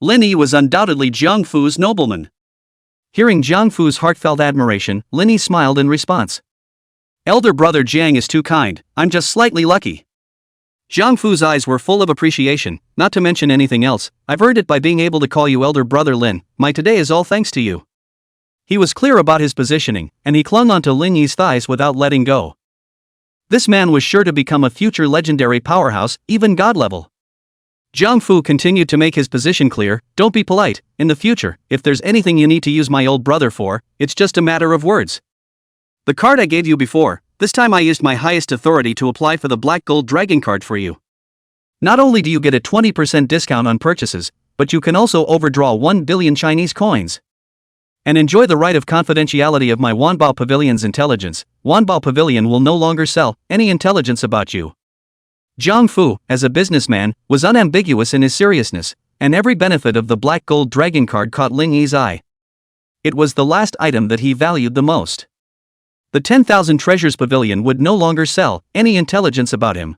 [SPEAKER 1] Lin Yi was undoubtedly Jiang Fu's nobleman. Hearing Jiang Fu's heartfelt admiration, Lin Yi smiled in response. Elder brother Jiang is too kind, I'm just slightly lucky. Jiang Fu's eyes were full of appreciation, not to mention anything else. I've earned it by being able to call you elder brother Lin. My today is all thanks to you. He was clear about his positioning, and he clung onto Lin Yi's thighs without letting go. This man was sure to become a future legendary powerhouse, even god level. Jiang Fu continued to make his position clear. Don't be polite. In the future, if there's anything you need to use my old brother for, it's just a matter of words. The card I gave you before, this time I used my highest authority to apply for the Black Gold Dragon card for you. Not only do you get a 20% discount on purchases, but you can also overdraw 1 billion Chinese coins. And enjoy the right of confidentiality of my Wanbao Pavilion's intelligence. Wanbao Pavilion will no longer sell any intelligence about you. Jiang Fu, as a businessman, was unambiguous in his seriousness, and every benefit of the Black Gold Dragon card caught Lin Yi's eye. It was the last item that he valued the most. The 10,000 Treasures Pavilion would no longer sell any intelligence about him.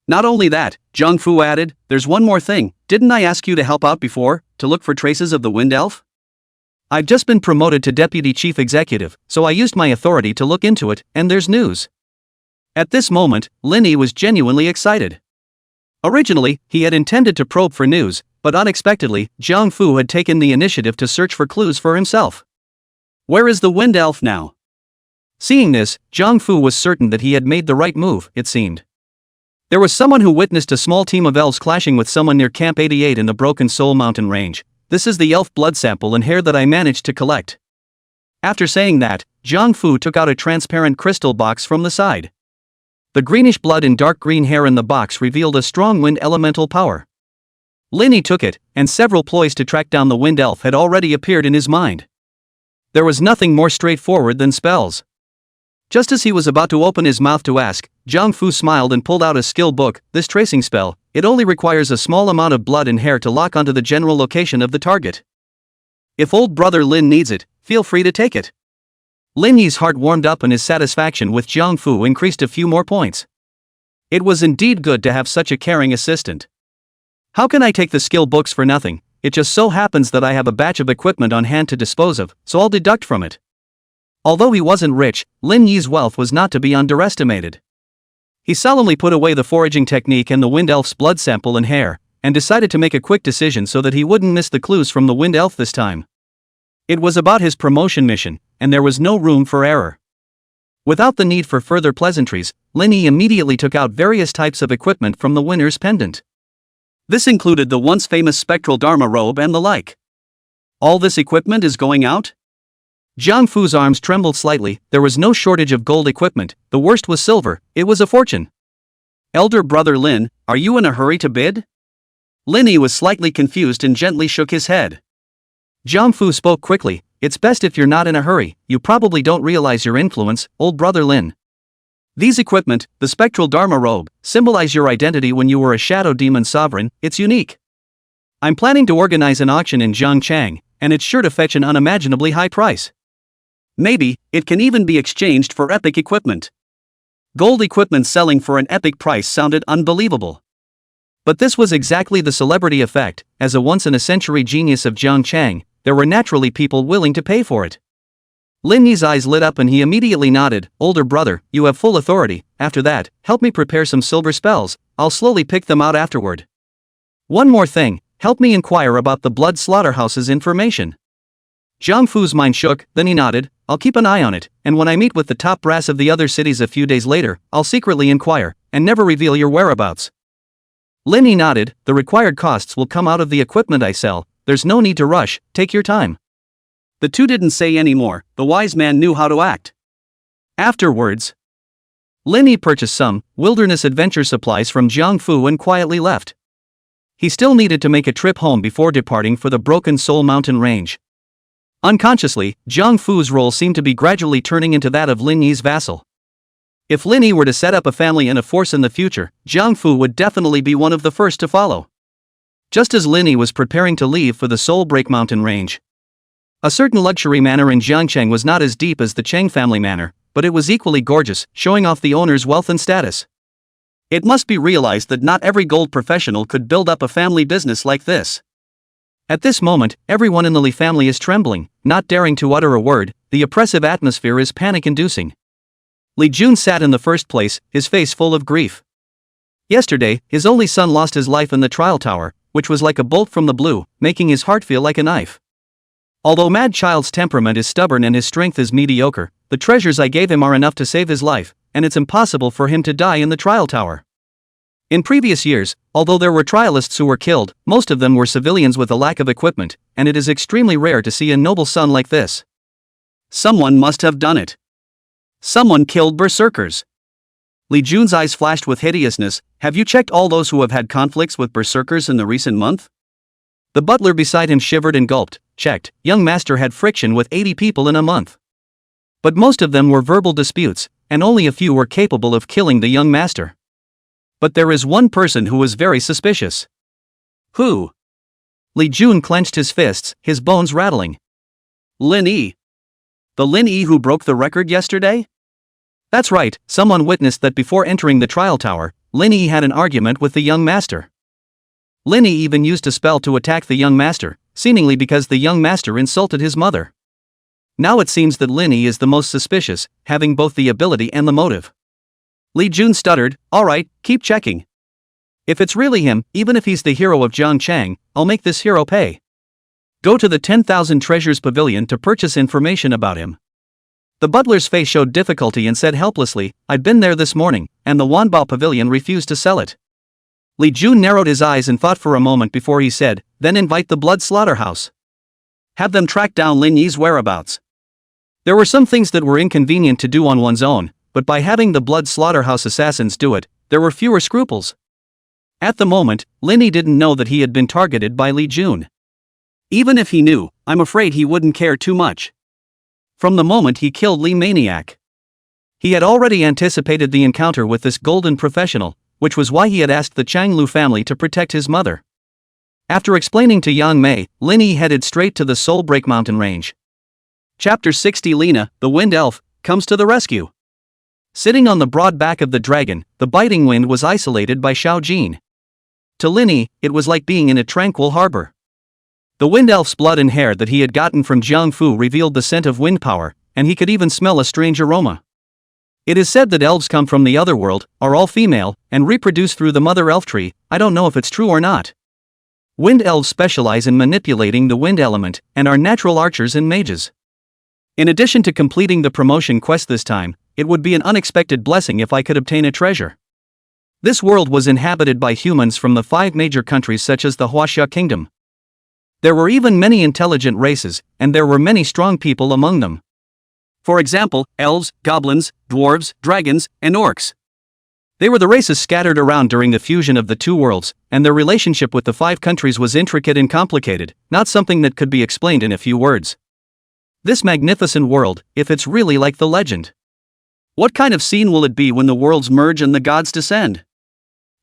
[SPEAKER 1] Not only that, Jiang Fu added, there's one more thing. Didn't I ask you to help out before, to look for traces of the Wind Elf? I've just been promoted to deputy chief executive, so I used my authority to look into it, and there's news. At this moment, Lin Yi was genuinely excited. Originally, he had intended to probe for news, but unexpectedly, Jiang Fu had taken the initiative to search for clues for himself. Where is the wind elf now? Seeing this, Jiang Fu was certain that he had made the right move, it seemed. There was someone who witnessed a small team of elves clashing with someone near Camp 88 in the Broken Soul Mountain range. This is the elf blood sample and hair that I managed to collect. After saying that, Jiang Fu took out a transparent crystal box from the side. The greenish blood and dark green hair in the box revealed a strong wind elemental power. Lin Yi took it, and several ploys to track down the wind elf had already appeared in his mind. There was nothing more straightforward than spells. Just as he was about to open his mouth to ask, Jiang Fu smiled and pulled out a skill book. This tracing spell, it only requires a small amount of blood and hair to lock onto the general location of the target. If old brother Lin needs it, feel free to take it. Lin Yi's heart warmed up and his satisfaction with Jiang Fu increased a few more points. It was indeed good to have such a caring assistant. How can I take the skill books for nothing? It just so happens that I have a batch of equipment on hand to dispose of, so I'll deduct from it. Although he wasn't rich, Lin Yi's wealth was not to be underestimated. He solemnly put away the foraging technique and the wind elf's blood sample and hair, and decided to make a quick decision so that he wouldn't miss the clues from the wind elf this time. It was about his promotion mission, and there was no room for error. Without the need for further pleasantries, Lin Yi immediately took out various types of equipment from the winner's pendant. This included the once famous spectral Dharma robe and the like. All this equipment is going out? Jiang Fu's arms trembled slightly. There was no shortage of gold equipment, the worst was silver, it was a fortune. Elder brother Lin, are you in a hurry to bid? Lin Yi was slightly confused and gently shook his head. Jiang Fu spoke quickly, it's best if you're not in a hurry, you probably don't realize your influence, old brother Lin. These equipment, the spectral Dharma robe, symbolize your identity when you were a shadow demon sovereign, it's unique. I'm planning to organize an auction in Zhangchang, and it's sure to fetch an unimaginably high price. Maybe, it can even be exchanged for epic equipment. Gold equipment selling for an epic price sounded unbelievable. But this was exactly the celebrity effect. As a once-in-a-century genius of Zhangchang, there were naturally people willing to pay for it. Lin Yi's eyes lit up and he immediately nodded. Older brother, you have full authority. After that, help me prepare some silver spells, I'll slowly pick them out afterward. One more thing, help me inquire about the blood slaughterhouse's information. Jiang Fu's mind shook, then he nodded, I'll keep an eye on it, and when I meet with the top brass of the other cities a few days later, I'll secretly inquire, and never reveal your whereabouts. Lin Yi nodded, the required costs will come out of the equipment I sell, there's no need to rush, take your time. The two didn't say any more, the wise man knew how to act. Afterwards, Lin Yi purchased some wilderness adventure supplies from Jiang Fu and quietly left. He still needed to make a trip home before departing for the Broken Soul Mountain range. Unconsciously, Jiang Fu's role seemed to be gradually turning into that of Lin Yi's vassal. If Lin Yi were to set up a family and a force in the future, Jiang Fu would definitely be one of the first to follow. Just as Lin Yi was preparing to leave for the Soulbreak Mountain range. A certain luxury manor in Jiangcheng was not as deep as the Cheng family manor, but it was equally gorgeous, showing off the owner's wealth and status. It must be realized that not every gold professional could build up a family business like this. At this moment, everyone in the Li family is trembling, not daring to utter a word, the oppressive atmosphere is panic-inducing. Li Jun sat in the first place, his face full of grief. Yesterday, his only son lost his life in the trial tower, which was like a bolt from the blue, making his heart feel like a knife. Although Mad Child's temperament is stubborn and his strength is mediocre, the treasures I gave him are enough to save his life, and it's impossible for him to die in the trial tower. In previous years, although there were trialists who were killed, most of them were civilians with a lack of equipment, and it is extremely rare to see a noble son like this. Someone must have done it. Someone killed berserkers. Li Jun's eyes flashed with hideousness. Have you checked all those who have had conflicts with berserkers in the recent month? The butler beside him shivered and gulped. Checked, young master had friction with 80 people in a month. But most of them were verbal disputes, and only a few were capable of killing the young master. But there is one person who was very suspicious. Who? Li Jun clenched his fists, his bones rattling. Lin Yi. The Lin Yi who broke the record yesterday? That's right, someone witnessed that before entering the trial tower, Lin Yi had an argument with the young master. Lin Yi even used a spell to attack the young master, seemingly because the young master insulted his mother. Now it seems that Linny is the most suspicious, having both the ability and the motive. Li Jun stuttered, "Alright, keep checking. If it's really him, even if he's the hero of Jiangchang, I'll make this hero pay. Go to the 10,000 Treasures Pavilion to purchase information about him." The butler's face showed difficulty and said helplessly, "I'd been there this morning, and the Wanbao Pavilion refused to sell it." Li Jun narrowed his eyes and thought for a moment before he said, "Then invite the Blood Slaughterhouse. Have them track down Lin Yi's whereabouts." There were some things that were inconvenient to do on one's own, but by having the Blood Slaughterhouse assassins do it, there were fewer scruples. At the moment, Lin Yi didn't know that he had been targeted by Li Jun. Even if he knew, I'm afraid he wouldn't care too much. From the moment he killed Li Maniac, he had already anticipated the encounter with this golden professional, which was why he had asked the Changlu family to protect his mother. After explaining to Yang Mei, Lin Yi headed straight to the Soul Break Mountain range. Chapter 60 Lina, the Wind Elf, comes to the rescue. Sitting on the broad back of the dragon, the biting wind was isolated by Xiao Jin. To Lin Yi, it was like being in a tranquil harbor. The Wind Elf's blood and hair that he had gotten from Jiangfu revealed the scent of wind power, and he could even smell a strange aroma. It is said that elves come from the other world, are all female, and reproduce through the mother elf tree. I don't know if it's true or not. Wind elves specialize in manipulating the wind element, and are natural archers and mages. In addition to completing the promotion quest this time, it would be an unexpected blessing if I could obtain a treasure. This world was inhabited by humans from the 5 major countries such as the Huaxia Kingdom. There were even many intelligent races, and there were many strong people among them. For example, elves, goblins, dwarves, dragons, and orcs. They were the races scattered around during the fusion of the two worlds, and their relationship with the 5 countries was intricate and complicated, not something that could be explained in a few words. This magnificent world, if it's really like the legend. What kind of scene will it be when the worlds merge and the gods descend?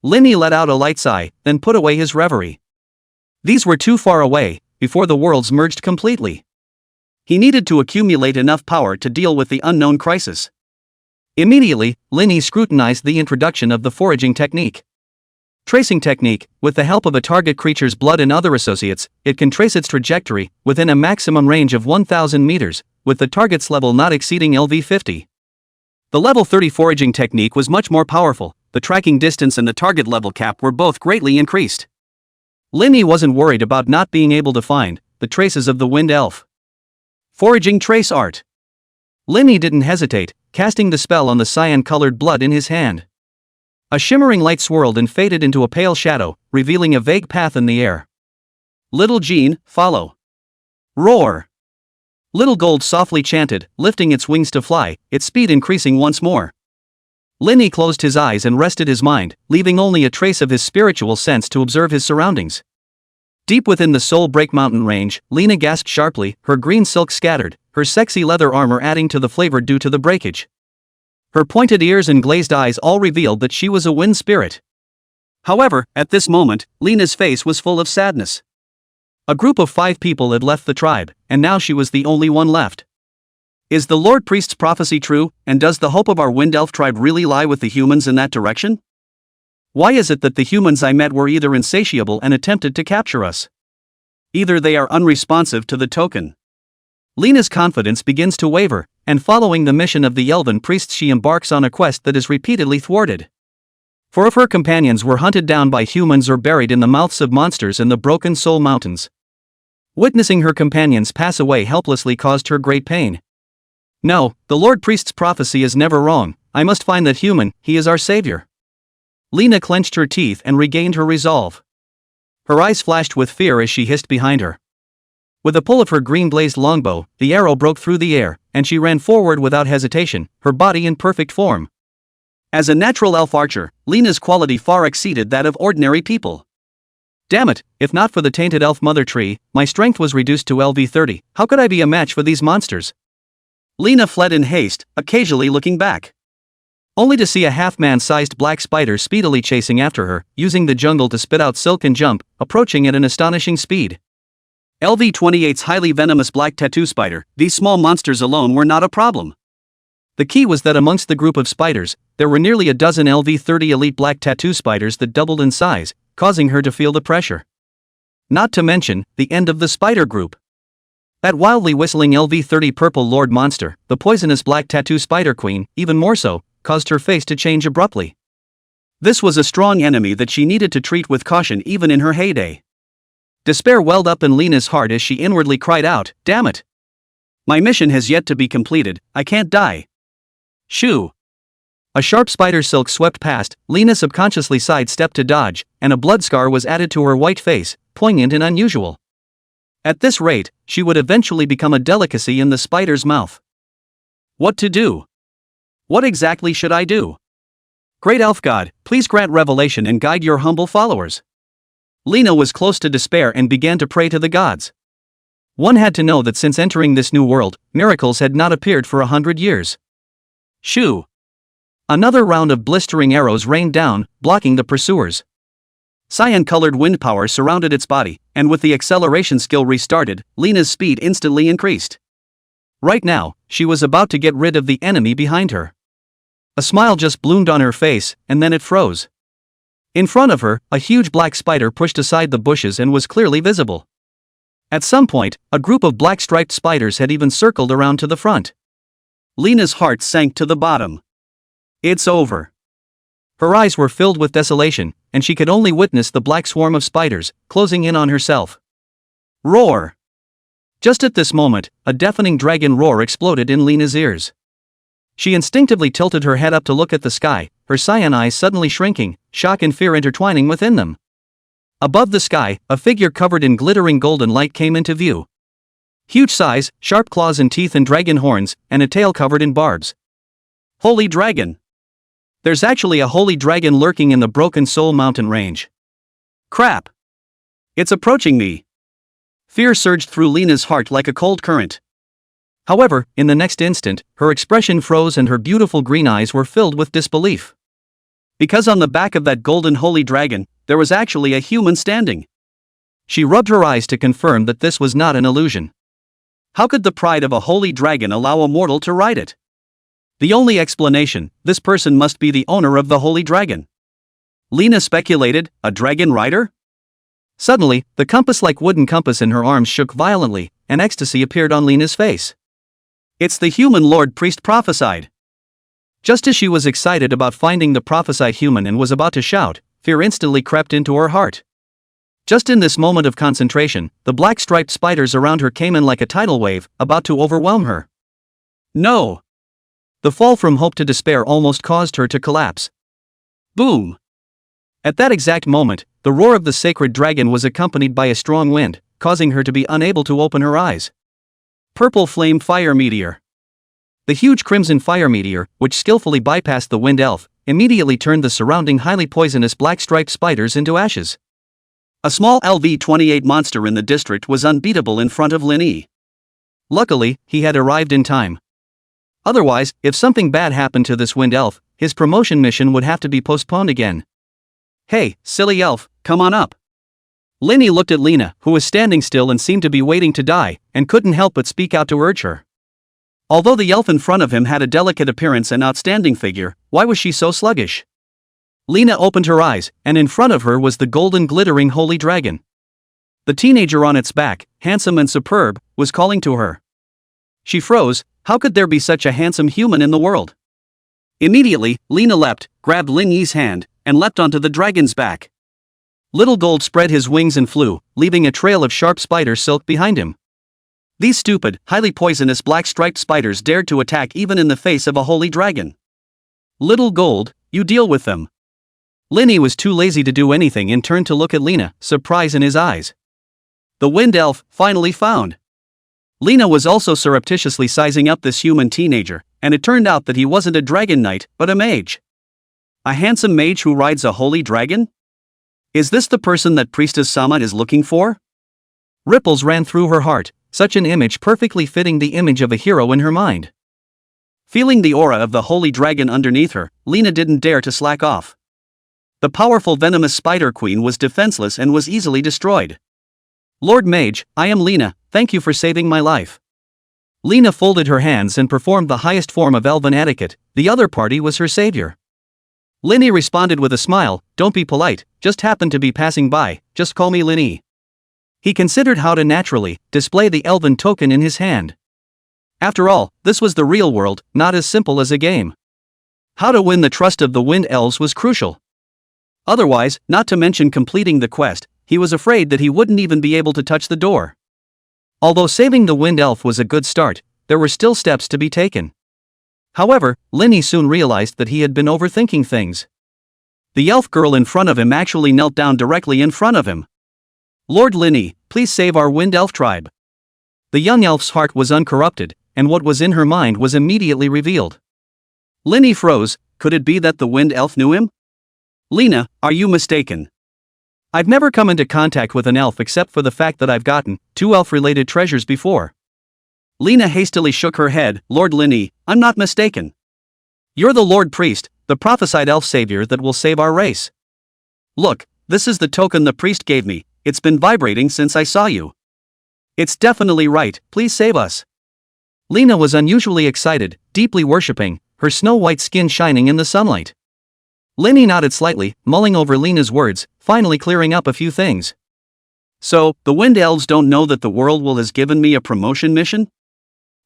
[SPEAKER 1] Lin Yi let out a light sigh, then put away his reverie. These were too far away, before the worlds merged completely. He needed to accumulate enough power to deal with the unknown crisis. Immediately, Lin Yi scrutinized the introduction of the foraging technique. Tracing technique, with the help of a target creature's blood and other associates, it can trace its trajectory, within a maximum range of 1,000 meters, with the target's level not exceeding LV 50. The level 30 foraging technique was much more powerful, the tracking distance and the target level cap were both greatly increased. Lin Yi wasn't worried about not being able to find the traces of the wind elf. Foraging trace art. Lin Yi didn't hesitate, casting the spell on the cyan-colored blood in his hand. A shimmering light swirled and faded into a pale shadow, revealing a vague path in the air. "Little Jean, follow." Roar. Little Gold softly chanted, lifting its wings to fly, its speed increasing once more. Lin Yi closed his eyes and rested his mind, leaving only a trace of his spiritual sense to observe his surroundings. Deep within the Soul Break Mountain range, Lina gasped sharply, her green silk scattered, her sexy leather armor adding to the flavor due to the breakage. Her pointed ears and glazed eyes all revealed that she was a wind spirit. However, at this moment, Lina's face was full of sadness. A group of 5 people had left the tribe, and now she was the only one left. Is the Lord Priest's prophecy true, and does the hope of our Wind Elf tribe really lie with the humans in that direction? Why is it that the humans I met were either insatiable and attempted to capture us? Either they are unresponsive to the token. Lina's confidence begins to waver, and following the mission of the elven priests she embarks on a quest that is repeatedly thwarted. For if her companions were hunted down by humans or buried in the mouths of monsters in the Broken Soul Mountains, witnessing her companions pass away helplessly caused her great pain. No, the Lord Priest's prophecy is never wrong. I must find that human, he is our savior. Lina clenched her teeth and regained her resolve. Her eyes flashed with fear as she hissed behind her. With a pull of her green-blazed longbow, the arrow broke through the air, and she ran forward without hesitation, her body in perfect form. As a natural elf archer, Lina's quality far exceeded that of ordinary people. Damn it, if not for the tainted elf mother tree, my strength was reduced to LV 30, how could I be a match for these monsters? Lina fled in haste, occasionally looking back. Only to see a half-man-sized black spider speedily chasing after her, using the jungle to spit out silk and jump, approaching at an astonishing speed. LV-28's highly venomous black tattoo spider, these small monsters alone were not a problem. The key was that amongst the group of spiders, there were nearly a dozen LV-30 elite black tattoo spiders that doubled in size, causing her to feel the pressure. not to mention the end of the spider group. That wildly whistling LV-30 purple lord monster, the poisonous black tattoo spider queen, even more so, caused her face to change abruptly. This was a strong enemy that she needed to treat with caution even in her heyday. Despair welled up in Lena's heart as she inwardly cried out, "Damn it! My mission has yet to be completed, I can't die." Shoo! A sharp spider silk swept past, Lena subconsciously sidestepped to dodge, and a blood scar was added to her white face, poignant and unusual. At this rate, she would eventually become a delicacy in the spider's mouth. What to do? What exactly should I do? Great elf god, please grant revelation and guide your humble followers. Lena was close to despair and began to pray to the gods. One had to know that since entering this new world, miracles had not appeared for 100 years. Shoo! Another round of blistering arrows rained down, blocking the pursuers. Cyan-colored wind power surrounded its body, and with the acceleration skill restarted, Lena's speed instantly increased. Right now, she was about to get rid of the enemy behind her. A smile just bloomed on her face, and then it froze. In front of her, a huge black spider pushed aside the bushes and was clearly visible. At some point, a group of black striped spiders had even circled around to the front. Lena's heart sank to the bottom. It's over. Her eyes were filled with desolation, and she could only witness the black swarm of spiders, closing in on herself. Roar! Just at this moment, a deafening dragon roar exploded in Lena's ears. She instinctively tilted her head up to look at the sky, her cyan eyes suddenly shrinking, shock and fear intertwining within them. Above the sky, a figure covered in glittering golden light came into view. Huge size, sharp claws and teeth and dragon horns, and a tail covered in barbs. Holy dragon! There's actually a holy dragon lurking in the Broken Soul mountain range. Crap! It's approaching me! Fear surged through Lena's heart like a cold current. However, in the next instant, her expression froze and her beautiful green eyes were filled with disbelief. Because on the back of that golden holy dragon, there was actually a human standing. She rubbed her eyes to confirm that this was not an illusion. How could the pride of a holy dragon allow a mortal to ride it? The only explanation, this person must be the owner of the holy dragon. Lena speculated, a dragon rider? Suddenly, the compass-like wooden compass in her arms shook violently, and ecstasy appeared on Lena's face. It's the human lord priest prophesied. Just as she was excited about finding the prophesied human and was about to shout, fear instantly crept into her heart. Just in this moment of concentration, the black striped spiders around her came in like a tidal wave, about to overwhelm her. No! The fall from hope to despair almost caused her to collapse. Boom! At that exact moment, the roar of the sacred dragon was accompanied by a strong wind, causing her to be unable to open her eyes. Purple flame fire meteor. The huge crimson fire meteor, which skillfully bypassed the wind elf, immediately turned the surrounding highly poisonous black striped spiders into ashes. A small LV-28 monster in the district was unbeatable in front of Lin. Luckily, he had arrived in time. Otherwise, if something bad happened to this wind elf, his promotion mission would have to be postponed again. Hey, silly elf, come on up. Linny looked at Lena, who was standing still and seemed to be waiting to die, and couldn't help but speak out to urge her. Although the elf in front of him had a delicate appearance and outstanding figure, why was she so sluggish? Lena opened her eyes, and in front of her was the golden glittering holy dragon. The teenager on its back, handsome and superb, was calling to her. She froze. How could there be such a handsome human in the world? Immediately, Lena leapt, grabbed Lin Yi's hand, and leapt onto the dragon's back. Little Gold spread his wings and flew, leaving a trail of sharp spider silk behind him. These stupid, highly poisonous black striped spiders dared to attack even in the face of a holy dragon. Little Gold, you deal with them. Linny was too lazy to do anything and turned to look at Lena, surprise in his eyes. The wind elf, finally found. Lena was also surreptitiously sizing up this human teenager, and it turned out that he wasn't a dragon knight, but a mage. A handsome mage who rides a holy dragon? Is this the person that Priestess Sama is looking for? Ripples ran through her heart, such an image perfectly fitting the image of a hero in her mind. Feeling the aura of the holy dragon underneath her, Lena didn't dare to slack off. The powerful venomous spider queen was defenseless and was easily destroyed. Lord Mage, I am Lena, thank you for saving my life. Lena folded her hands and performed the highest form of elven etiquette, the other party was her savior. Linny responded with a smile, don't be polite, just happened to be passing by, just call me Linny. He considered how to naturally display the elven token in his hand. After all, this was the real world, not as simple as a game. How to win the trust of the wind elves was crucial. Otherwise, not to mention completing the quest, he was afraid that he wouldn't even be able to touch the door. Although saving the wind elf was a good start, there were still steps to be taken. However, Linny soon realized that he had been overthinking things. The elf girl in front of him actually knelt down directly in front of him. "Lord Linny, please save our wind elf tribe." The young elf's heart was uncorrupted, and what was in her mind was immediately revealed. Linny froze. Could it be that the wind elf knew him? "Lena, are you mistaken? I've never come into contact with an elf except for the fact that I've gotten 2 elf-related treasures before." Lena hastily shook her head. "Lord Linny, I'm not mistaken. You're the Lord Priest, the prophesied elf savior that will save our race. Look, this is the token the priest gave me. It's been vibrating since I saw you. It's definitely right, please save us." Lena was unusually excited, deeply worshipping, her snow-white skin shining in the sunlight. Linny nodded slightly, mulling over Lena's words, finally clearing up a few things. "So, the wind elves don't know that the world will has given me a promotion mission?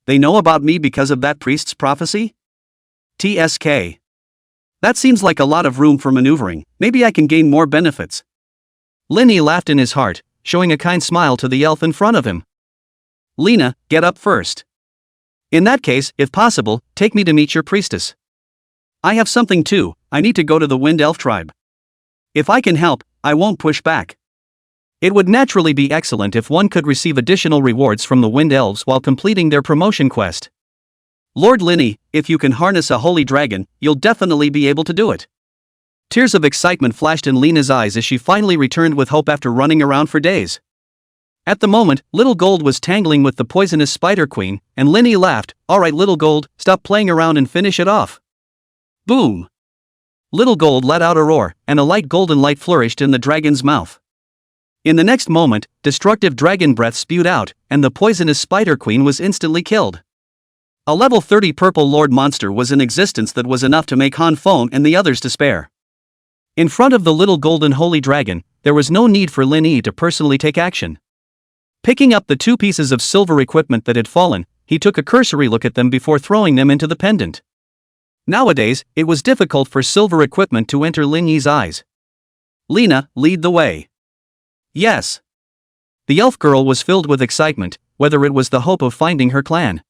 [SPEAKER 1] They know about me because of that priest's prophecy? TSK. That seems like a lot of room for maneuvering. Maybe I can gain more benefits." Linny laughed in his heart, showing a kind smile to the elf in front of him. "Lena, get up first. In that case, if possible, take me to meet your priestess. I have something too. I need to go to the wind elf tribe. If I can help, I won't push back. It would naturally be excellent if one could receive additional rewards from the wind elves while completing their promotion quest. Lord Linny, if you can harness a holy dragon, you'll definitely be able to do it." Tears of excitement flashed in Lena's eyes as she finally returned with hope after running around for days. At the moment, Little Gold was tangling with the poisonous Spider Queen, and Linny laughed. "All right, Little Gold, stop playing around and finish it off." Boom! Little Gold let out a roar, and a light golden light flourished in the dragon's mouth. In the next moment, destructive dragon breath spewed out, and the poisonous Spider Queen was instantly killed. A level 30 purple lord monster was in existence that was enough to make Han Feng and the others despair. In front of the little golden holy dragon, there was no need for Lin Yi to personally take action. Picking up the 2 pieces of silver equipment that had fallen, he took a cursory look at them before throwing them into the pendant. Nowadays, it was difficult for silver equipment to enter Lin Yi's eyes. "Lena, lead the way." "Yes." The elf girl was filled with excitement, whether it was the hope of finding her clan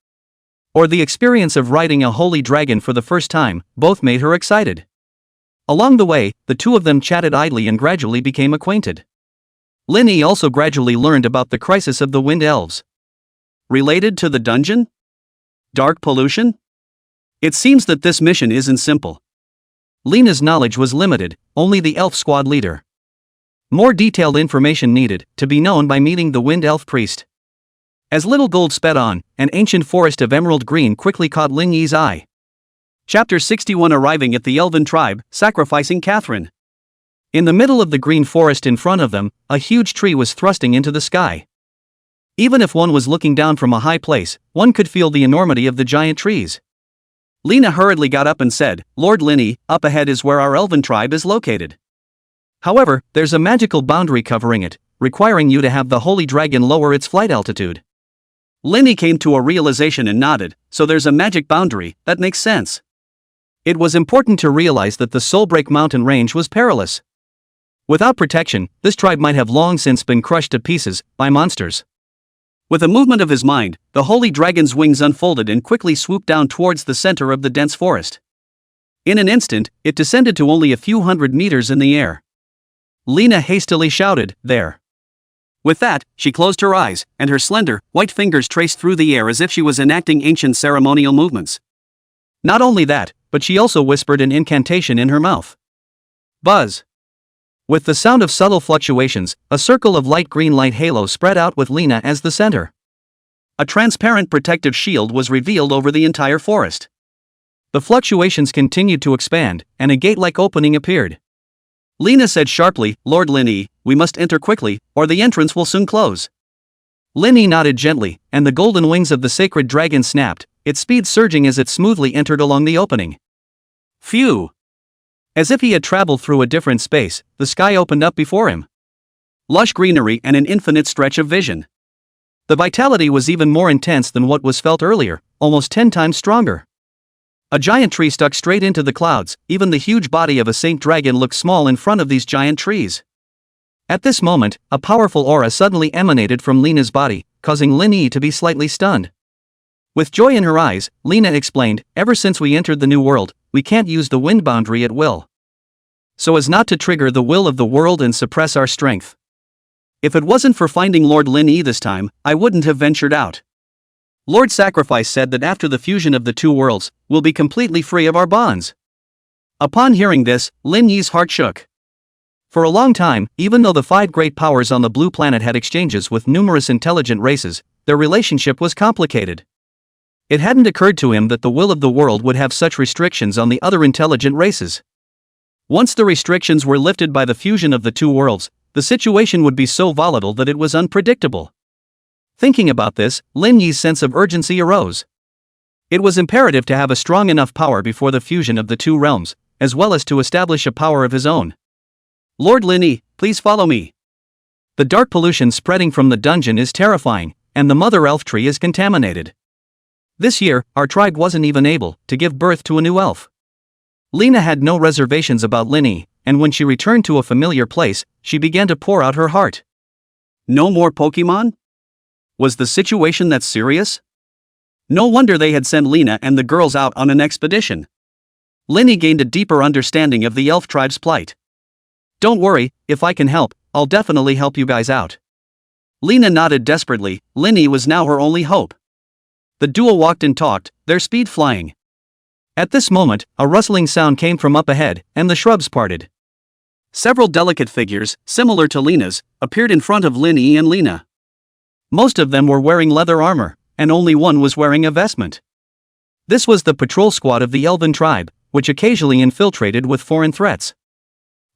[SPEAKER 1] or the experience of riding a holy dragon for the first time, both made her excited. Along the way, the 2 of them chatted idly and gradually became acquainted. Lin Yi also gradually learned about the crisis of the wind elves. Related to the dungeon? Dark pollution? It seems that this mission isn't simple. Lena's knowledge was limited, only the elf squad leader. More detailed information needed to be known by meeting the wind elf priest. As Little Gold sped on, an ancient forest of emerald green quickly caught Lin Yi's eye. Chapter 61. Arriving at the elven tribe, sacrificing Catherine. In the middle of the green forest in front of them, a huge tree was thrusting into the sky. Even if one was looking down from a high place, one could feel the enormity of the giant trees. Lena hurriedly got up and said, "Lord Linny, up ahead is where our elven tribe is located. However, there's a magical boundary covering it, requiring you to have the holy dragon lower its flight altitude." Linny came to a realization and nodded. "So there's a magic boundary, that makes sense." It was important to realize that the Soulbreak mountain range was perilous. Without protection, this tribe might have long since been crushed to pieces by monsters. With a movement of his mind, the holy dragon's wings unfolded and quickly swooped down towards the center of the dense forest. In an instant, it descended to only a few hundred meters in the air. Lena hastily shouted, "There." With that, she closed her eyes, and her slender, white fingers traced through the air as if she was enacting ancient ceremonial movements. Not only that, but she also whispered an incantation in her mouth. Buzz! With the sound of subtle fluctuations, a circle of light green light halo spread out with Lena as the center. A transparent protective shield was revealed over the entire forest. The fluctuations continued to expand, and a gate-like opening appeared. Lena said sharply, "Lord Linny, we must enter quickly, or the entrance will soon close." Linny nodded gently, and the golden wings of the sacred dragon snapped, its speed surging as it smoothly entered along the opening. Phew! As if he had traveled through a different space, the sky opened up before him. lush greenery and an infinite stretch of vision. The vitality was even more intense than what was felt earlier, almost 10 times stronger. A giant tree stuck straight into the clouds. Even the huge body of a saint dragon looked small in front of these giant trees. At this moment, a powerful aura suddenly emanated from Lena's body, causing Lin Yi to be slightly stunned. With joy in her eyes, Lena explained, "Ever since we entered the new world, we can't use the wind boundary at will, so as not to trigger the will of the world and suppress our strength. If it wasn't for finding Lord Lin Yi this time, I wouldn't have ventured out. Lord Sacrifice said that after the fusion of the two worlds, we'll be completely free of our bonds." Upon hearing this, Lin Yi's heart shook. For a long time, even though the 5 great powers on the blue planet had exchanges with numerous intelligent races, their relationship was complicated. It hadn't occurred to him that the will of the world would have such restrictions on the other intelligent races. Once the restrictions were lifted by the fusion of the two worlds, the situation would be so volatile that it was unpredictable. Thinking about this, Lin Yi's sense of urgency arose. It was imperative to have a strong enough power before the fusion of the two realms, as well as to establish a power of his own. "Lord Lin Yi, please follow me. The dark pollution spreading from the dungeon is terrifying, and the mother elf tree is contaminated. This year, our tribe wasn't even able to give birth to a new elf." Lena had no reservations about Lin Yi, and when she returned to a familiar place, she began to pour out her heart. No more Pokemon? Was the situation that serious? No wonder they had sent Lena and the girls out on an expedition. Lin Yi gained a deeper understanding of the elf tribe's plight. "Don't worry, if I can help, I'll definitely help you guys out." Lena nodded desperately. Lin Yi was now her only hope. The duo walked and talked, their speed flying. At this moment, a rustling sound came from up ahead, and the shrubs parted. Several delicate figures, similar to Lena's, appeared in front of Lin Yi and Lena. Most of them were wearing leather armor, and only one was wearing a vestment. This was the patrol squad of the elven tribe, which occasionally infiltrated with foreign threats.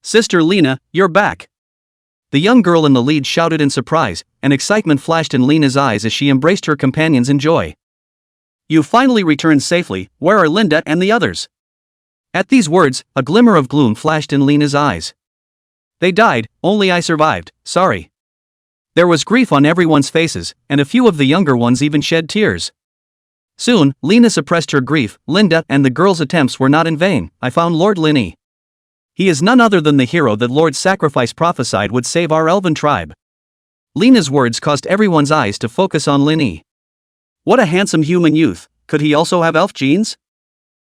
[SPEAKER 1] "Sister Lena, you're back!" The young girl in the lead shouted in surprise, and excitement flashed in Lena's eyes as she embraced her companions in joy. "You finally returned safely. Where are Linda and the others?" At these words, a glimmer of gloom flashed in Lena's eyes. "They died, only I survived, sorry." There was grief on everyone's faces, and a few of the younger ones even shed tears. Soon, Lena suppressed her grief. "Linda and the girls' attempts were not in vain. I found Lord Lin Yi. He is none other than the hero that Lord Sacrifice prophesied would save our elven tribe." Lena's words caused everyone's eyes to focus on Lin Yi. What a handsome human youth. Could he also have elf genes?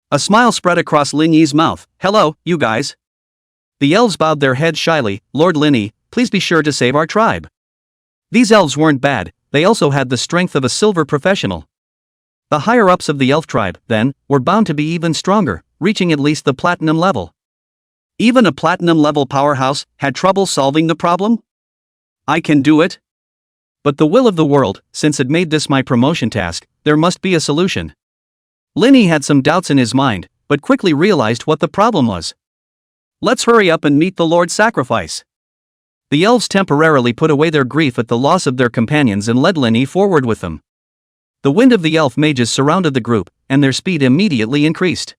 [SPEAKER 1] A smile spread across Lin Yi's mouth. "Hello, you guys." The elves bowed their heads shyly. "Lord Lin Yi, please be sure to save our tribe." These elves weren't bad, they also had the strength of a silver professional. The higher-ups of the elf tribe, then, were bound to be even stronger, reaching at least the platinum level. Even a platinum-level powerhouse had trouble solving the problem? I can do it. But the will of the world, since it made this my promotion task, there must be a solution. Lin Yi had some doubts in his mind, but quickly realized what the problem was. "Let's hurry up and meet the Lord Sacrifice." The elves temporarily put away their grief at the loss of their companions and led Lin Yi forward with them. The wind of the elf mages surrounded the group, and their speed immediately increased.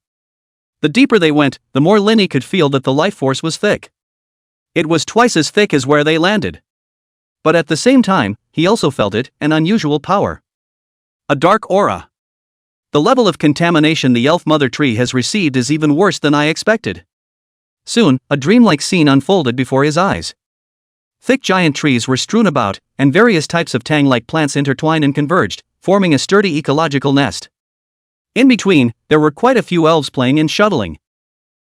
[SPEAKER 1] The deeper they went, the more Lin Yi could feel that the life force was thick. It was twice as thick as where they landed. But at the same time, he also felt it, an unusual power. A dark aura. The level of contamination the elf mother tree has received is even worse than I expected. Soon, a dreamlike scene unfolded before his eyes. Thick giant trees were strewn about, and various types of tang-like plants intertwined and converged, forming a sturdy ecological nest. In between, there were quite a few elves playing and shuttling.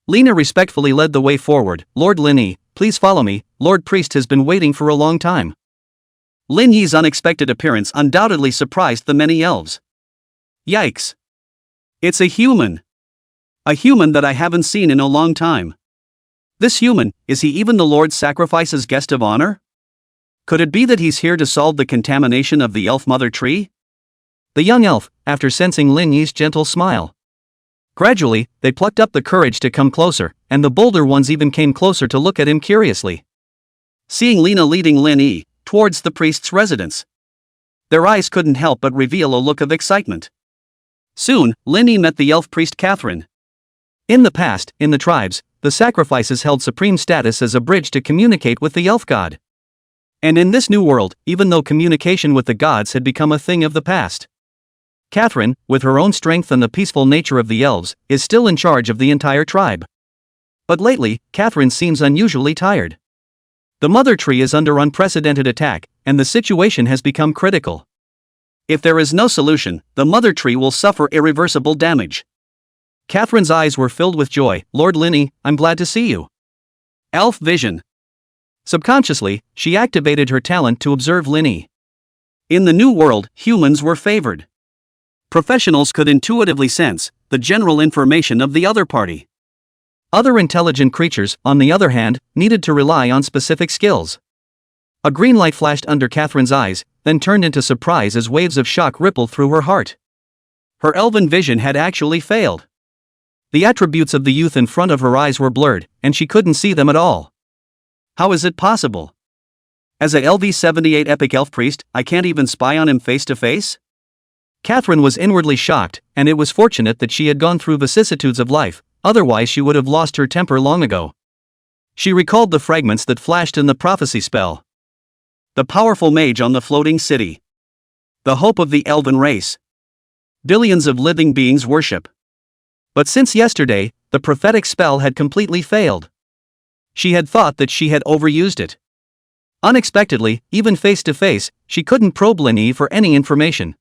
[SPEAKER 1] Lena respectfully led the way forward. "Lord Lin Yi, please follow me, Lord Priest has been waiting for a long time." Lin Yi's unexpected appearance undoubtedly surprised the many elves. Yikes! It's a human! A human that I haven't seen in a long time. This human, is he even the Lord Sacrifice's guest of honor? Could it be that he's here to solve the contamination of the elf mother tree? The young elf, after sensing Lin Yi's gentle smile. Gradually, they plucked up the courage to come closer, and the bolder ones even came closer to look at him curiously. Seeing Lena leading Lin Yi towards the priest's residence, their eyes couldn't help but reveal a look of excitement. Soon, Lin Yi met the elf priest Catherine. In the past, in the tribes, the sacrifices held supreme status as a bridge to communicate with the elf god. And in this new world, even though communication with the gods had become a thing of the past, Catherine, with her own strength and the peaceful nature of the elves, is still in charge of the entire tribe. But lately, Catherine seems unusually tired. The mother tree is under unprecedented attack, and the situation has become critical. If there is no solution, the mother tree will suffer irreversible damage. Catherine's eyes were filled with joy. Lord Linny, I'm glad to see you. Elf vision. Subconsciously, she activated her talent to observe Linny. In the new world, humans were favored. Professionals could intuitively sense the general information of the other party. Other intelligent creatures, on the other hand, needed to rely on specific skills. A green light flashed under Catherine's eyes, then turned into surprise as waves of shock rippled through her heart. Her elven vision had actually failed. The attributes of the youth in front of her eyes were blurred, and she couldn't see them at all. How is it possible? As a LV-78 epic elf priest, I can't even spy on him face to face? Catherine was inwardly shocked, and it was fortunate that she had gone through vicissitudes of life, otherwise she would have lost her temper long ago. She recalled the fragments that flashed in the prophecy spell. The powerful mage on the floating city. The hope of the elven race. Billions of living beings worship. But since yesterday, the prophetic spell had completely failed. She had thought that she had overused it. Unexpectedly, even face to face, she couldn't probe Linny for any information.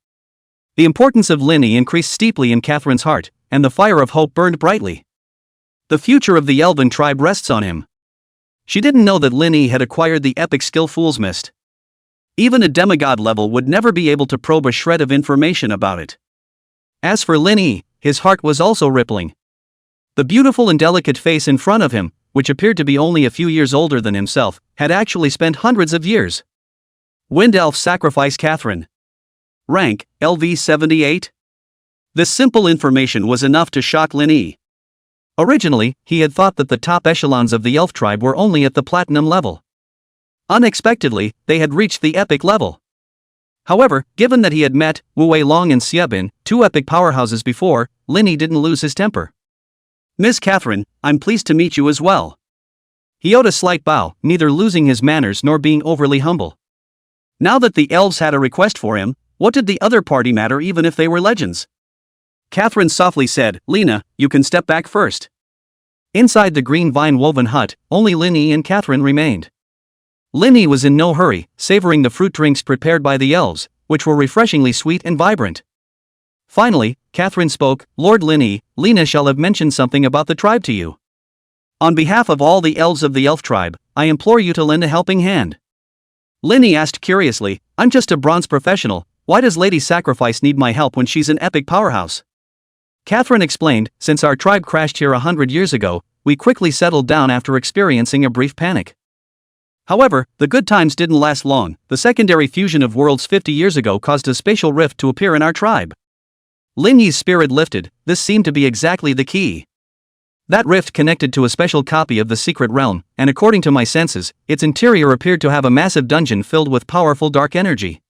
[SPEAKER 1] The importance of Linny increased steeply in Catherine's heart, and the fire of hope burned brightly. The future of the elven tribe rests on him. She didn't know that Linny had acquired the epic skill Fool's Mist. Even a demigod level would never be able to probe a shred of information about it. As for Linny, his heart was also rippling. The beautiful and delicate face in front of him, which appeared to be only a few years older than himself, had actually spent hundreds of years. Wind Elf sacrifice Catherine. Rank, LV-78? This simple information was enough to shock Linny. Originally, he had thought that the top echelons of the elf tribe were only at the platinum level. Unexpectedly, they had reached the epic level. However, given that he had met Wu Weilong and Xiebin, two epic powerhouses before, Linny didn't lose his temper. Miss Catherine, I'm pleased to meet you as well. He owed a slight bow, neither losing his manners nor being overly humble. Now that the elves had a request for him, what did the other party matter even if they were legends? Catherine softly said, Lena, you can step back first. Inside the green vine-woven hut, only Linny and Catherine remained. Linny was in no hurry, savoring the fruit drinks prepared by the elves, which were refreshingly sweet and vibrant. Finally, Catherine spoke, Lord Linny, Lena shall have mentioned something about the tribe to you. On behalf of all the elves of the elf tribe, I implore you to lend a helping hand. Linny asked curiously, I'm just a bronze professional, why does Lady Sacrifice need my help when she's an epic powerhouse? Catherine explained, since our tribe crashed here 100 years ago, we quickly settled down after experiencing a brief panic. However, the good times didn't last long. The secondary fusion of worlds 50 years ago caused a spatial rift to appear in our tribe. Linny's spirit lifted, this seemed to be exactly the key. That rift connected to a special copy of the secret realm, and according to my senses, its interior appeared to have a massive dungeon filled with powerful dark energy.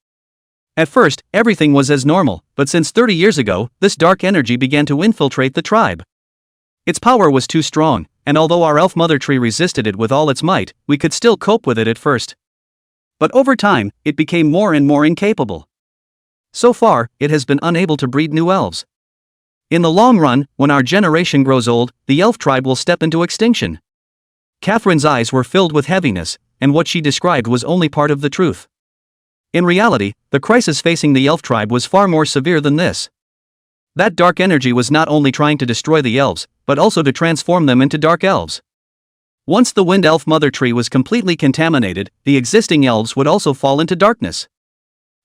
[SPEAKER 1] At first, everything was as normal, but since 30 years ago, this dark energy began to infiltrate the tribe. Its power was too strong, and although our elf mother tree resisted it with all its might, we could still cope with it at first. But over time, it became more and more incapable. So far, it has been unable to breed new elves. In the long run, when our generation grows old, the elf tribe will step into extinction. Catherine's eyes were filled with heaviness, and what she described was only part of the truth. In reality, the crisis facing the elf tribe was far more severe than this. That dark energy was not only trying to destroy the elves, but also to transform them into dark elves. Once the wind elf mother tree was completely contaminated, the existing elves would also fall into darkness.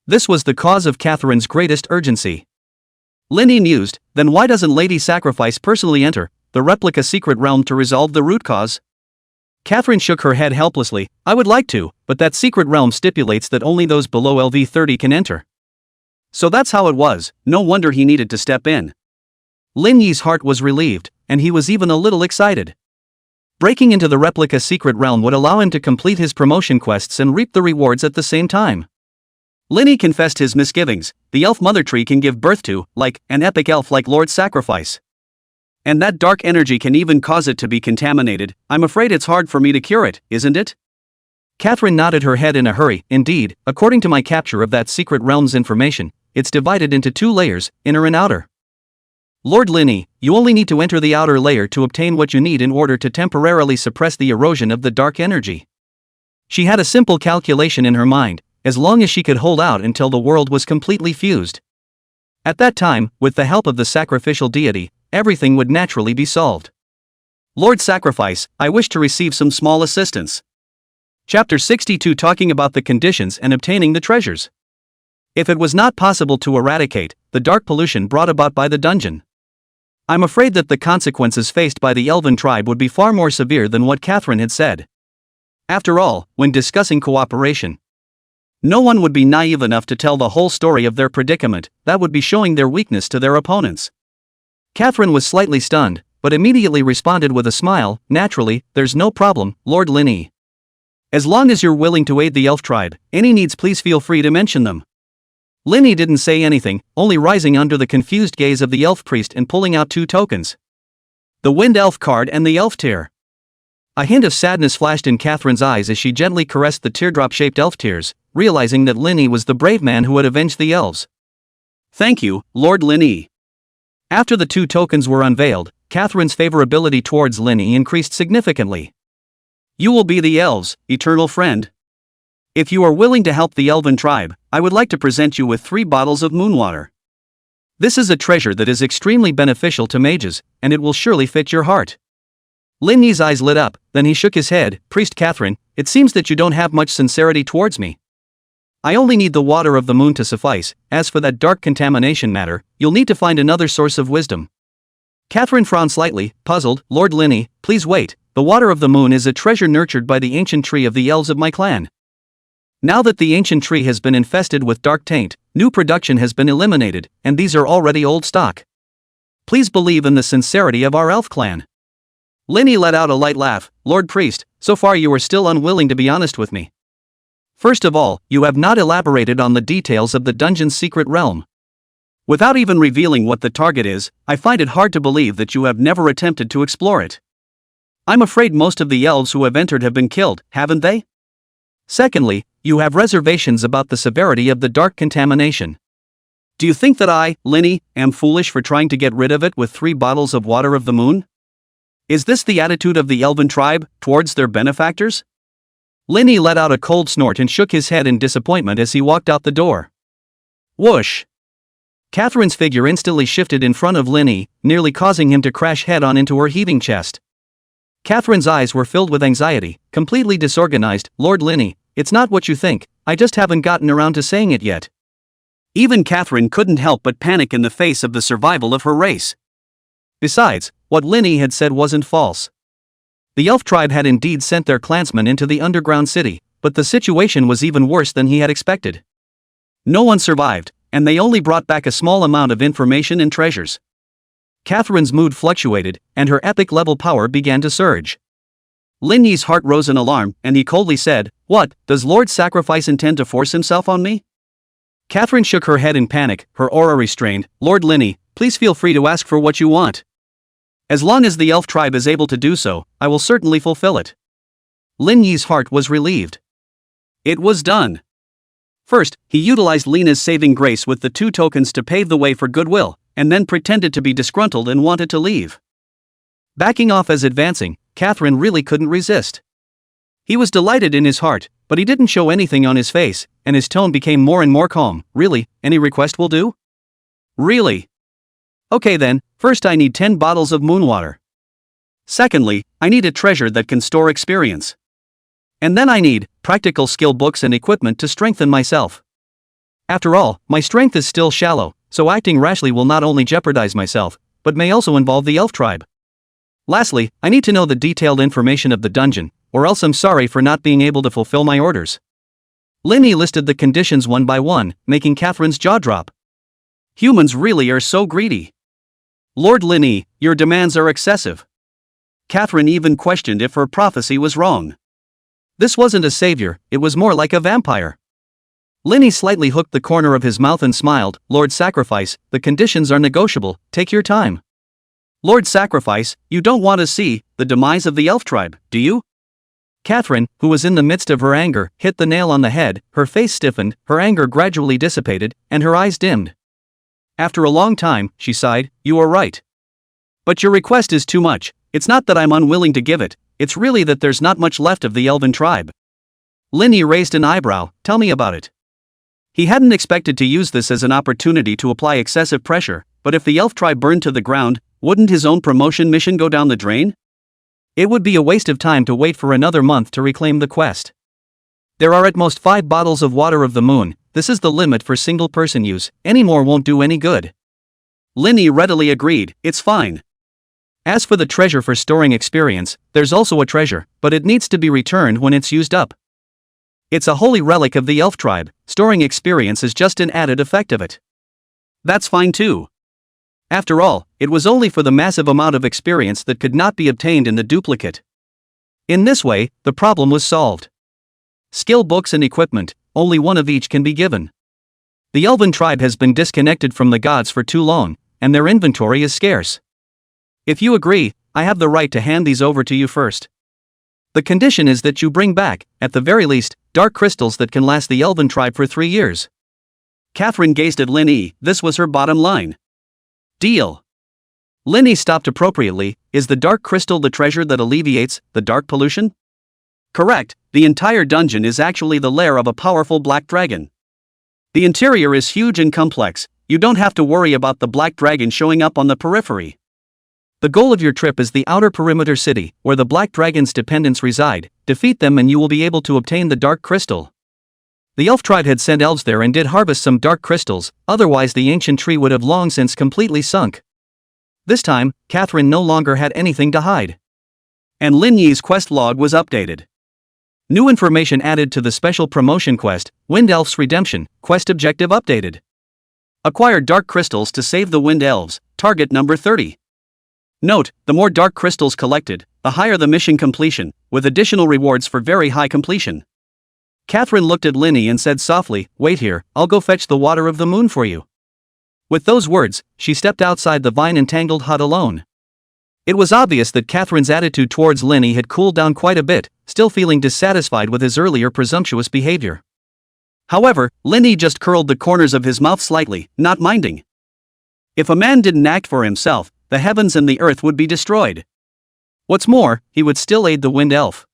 [SPEAKER 1] This was the cause of Catherine's greatest urgency. Linny mused, then why doesn't Lady Sacrifice personally enter the replica secret realm to resolve the root cause? Catherine shook her head helplessly, I would like to, but that secret realm stipulates that only those below LV-30 can enter. So that's how it was, no wonder he needed to step in. Lin Yi's heart was relieved, and he was even a little excited. Breaking into the replica secret realm would allow him to complete his promotion quests and reap the rewards at the same time. Linny confessed his misgivings, the elf mother tree can give birth to, like, an epic elf like Lord Sacrifice. And that dark energy can even cause it to be contaminated. I'm afraid it's hard for me to cure it, isn't it? Catherine nodded her head in a hurry. Indeed, according to my capture of that secret realm's information, it's divided into 2 layers, inner and outer. Lord Linny, you only need to enter the outer layer to obtain what you need in order to temporarily suppress the erosion of the dark energy. She had a simple calculation in her mind, as long as she could hold out until the world was completely fused. At that time, with the help of the sacrificial deity, everything would naturally be solved. Lord Sacrifice, I wish to receive some small assistance. Chapter 62, talking about the conditions and obtaining the treasures. If it was not possible to eradicate the dark pollution brought about by the dungeon, I'm afraid that the consequences faced by the elven tribe would be far more severe than what Catherine had said. After all, when discussing cooperation, no one would be naive enough to tell the whole story of their predicament. That would be showing their weakness to their opponents. Catherine was slightly stunned, but immediately responded with a smile. Naturally, there's no problem, Lord Linny. As long as you're willing to aid the elf tribe, any needs please feel free to mention them. Linny didn't say anything, only rising under the confused gaze of the elf priest and pulling out 2 tokens. The wind elf card and the elf tear. A hint of sadness flashed in Catherine's eyes as she gently caressed the teardrop-shaped elf tears, realizing that Linny was the brave man who had avenged the elves. Thank you, Lord Linny. After the 2 tokens were unveiled, Catherine's favorability towards Linny increased significantly. You will be the elves' eternal friend. If you are willing to help the elven tribe, I would like to present you with 3 bottles of moonwater. This is a treasure that is extremely beneficial to mages, and it will surely fit your heart. Linny's eyes lit up, then he shook his head. Priest Catherine, it seems that you don't have much sincerity towards me. I only need the water of the moon to suffice. As for that dark contamination matter, you'll need to find another source of wisdom. Catherine frowned slightly, puzzled. Lord Linny, please wait. The water of the moon is a treasure nurtured by the ancient tree of the elves of my clan. Now that the ancient tree has been infested with dark taint, new production has been eliminated, and these are already old stock. Please believe in the sincerity of our elf clan. Linny let out a light laugh. Lord Priest, so far you are still unwilling to be honest with me. First of all, you have not elaborated on the details of the dungeon's secret realm. Without even revealing what the target is, I find it hard to believe that you have never attempted to explore it. I'm afraid most of the elves who have entered have been killed, haven't they? Secondly, you have reservations about the severity of the dark contamination. Do you think that I, Linny, am foolish for trying to get rid of it with 3 bottles of water of the moon? Is this the attitude of the elven tribe towards their benefactors? Linny let out a cold snort and shook his head in disappointment as he walked out the door. Whoosh! Catherine's figure instantly shifted in front of Linny, nearly causing him to crash head-on into her heaving chest. Catherine's eyes were filled with anxiety, completely disorganized. Lord Linny, it's not what you think, I just haven't gotten around to saying it yet. Even Catherine couldn't help but panic in the face of the survival of her race. Besides, what Linny had said wasn't false. The elf tribe had indeed sent their clansmen into the underground city, but the situation was even worse than he had expected. No one survived, and they only brought back a small amount of information and treasures. Catherine's mood fluctuated, and her epic-level power began to surge. Linny's heart rose in alarm, and he coldly said, What, does Lord Sacrifice intend to force himself on me? Catherine shook her head in panic, her aura restrained. Lord Linny, please feel free to ask for what you want. As long as the elf tribe is able to do so, I will certainly fulfill it. Linny's heart was relieved. It was done. First, he utilized Lena's saving grace with the 2 tokens to pave the way for goodwill, and then pretended to be disgruntled and wanted to leave. Backing off as advancing, Catherine really couldn't resist. He was delighted in his heart, but he didn't show anything on his face, and his tone became more and more calm. Really, any request will do? Really? Okay then, first I need 10 bottles of moonwater. Secondly, I need a treasure that can store experience. And then I need practical skill books and equipment to strengthen myself. After all, my strength is still shallow, so acting rashly will not only jeopardize myself, but may also involve the elf tribe. Lastly, I need to know the detailed information of the dungeon, or else I'm sorry for not being able to fulfill my orders. Linny listed the conditions one by one, making Catherine's jaw drop. Humans really are so greedy. Lord Linny, your demands are excessive. Catherine even questioned if her prophecy was wrong. This wasn't a savior, it was more like a vampire. Linny slightly hooked the corner of his mouth and smiled. Lord Sacrifice, the conditions are negotiable, take your time. Lord Sacrifice, you don't want to see the demise of the elf tribe, do you? Catherine, who was in the midst of her anger, hit the nail on the head, her face stiffened, her anger gradually dissipated, and her eyes dimmed. After a long time, she sighed, "You are right. But your request is too much. It's not that I'm unwilling to give it, it's really that there's not much left of the elven tribe." Linny raised an eyebrow. "Tell me about it." He hadn't expected to use this as an opportunity to apply excessive pressure, but if the elf tribe burned to the ground, wouldn't his own promotion mission go down the drain? It would be a waste of time to wait for another month to reclaim the quest. There are at most 5 bottles of water of the moon. This is the limit for single-person use, any more won't do any good. Linny readily agreed, "It's fine." As for the treasure for storing experience, there's also a treasure, but it needs to be returned when it's used up. It's a holy relic of the elf tribe, storing experience is just an added effect of it. That's fine too. After all, it was only for the massive amount of experience that could not be obtained in the duplicate. In this way, the problem was solved. Skill books and equipment, only one of each can be given. The elven tribe has been disconnected from the gods for too long, and their inventory is scarce. If you agree, I have the right to hand these over to you first. The condition is that you bring back, at the very least, dark crystals that can last the elven tribe for 3 years. Catherine gazed at Linny. This was her bottom line. Deal. Linny stopped appropriately. Is the dark crystal the treasure that alleviates the dark pollution? Correct, the entire dungeon is actually the lair of a powerful black dragon. The interior is huge and complex, you don't have to worry about the black dragon showing up on the periphery. The goal of your trip is the outer perimeter city, where the black dragon's dependents reside. Defeat them and you will be able to obtain the dark crystal. The elf tribe had sent elves there and did harvest some dark crystals, otherwise the ancient tree would have long since completely sunk. This time, Catherine no longer had anything to hide. And Lin Yi's quest log was updated. New information added to the special promotion quest, Wind Elf's Redemption, quest objective updated. Acquire dark crystals to save the Wind Elves, target number 30. Note, the more dark crystals collected, the higher the mission completion, with additional rewards for very high completion. Catherine looked at Linny and said softly, "Wait here, I'll go fetch the water of the moon for you." With those words, she stepped outside the vine-entangled hut alone. It was obvious that Catherine's attitude towards Linny had cooled down quite a bit, still feeling dissatisfied with his earlier presumptuous behavior. However, Linny just curled the corners of his mouth slightly, not minding. If a man didn't act for himself, the heavens and the earth would be destroyed. What's more, he would still aid the Wind Elf.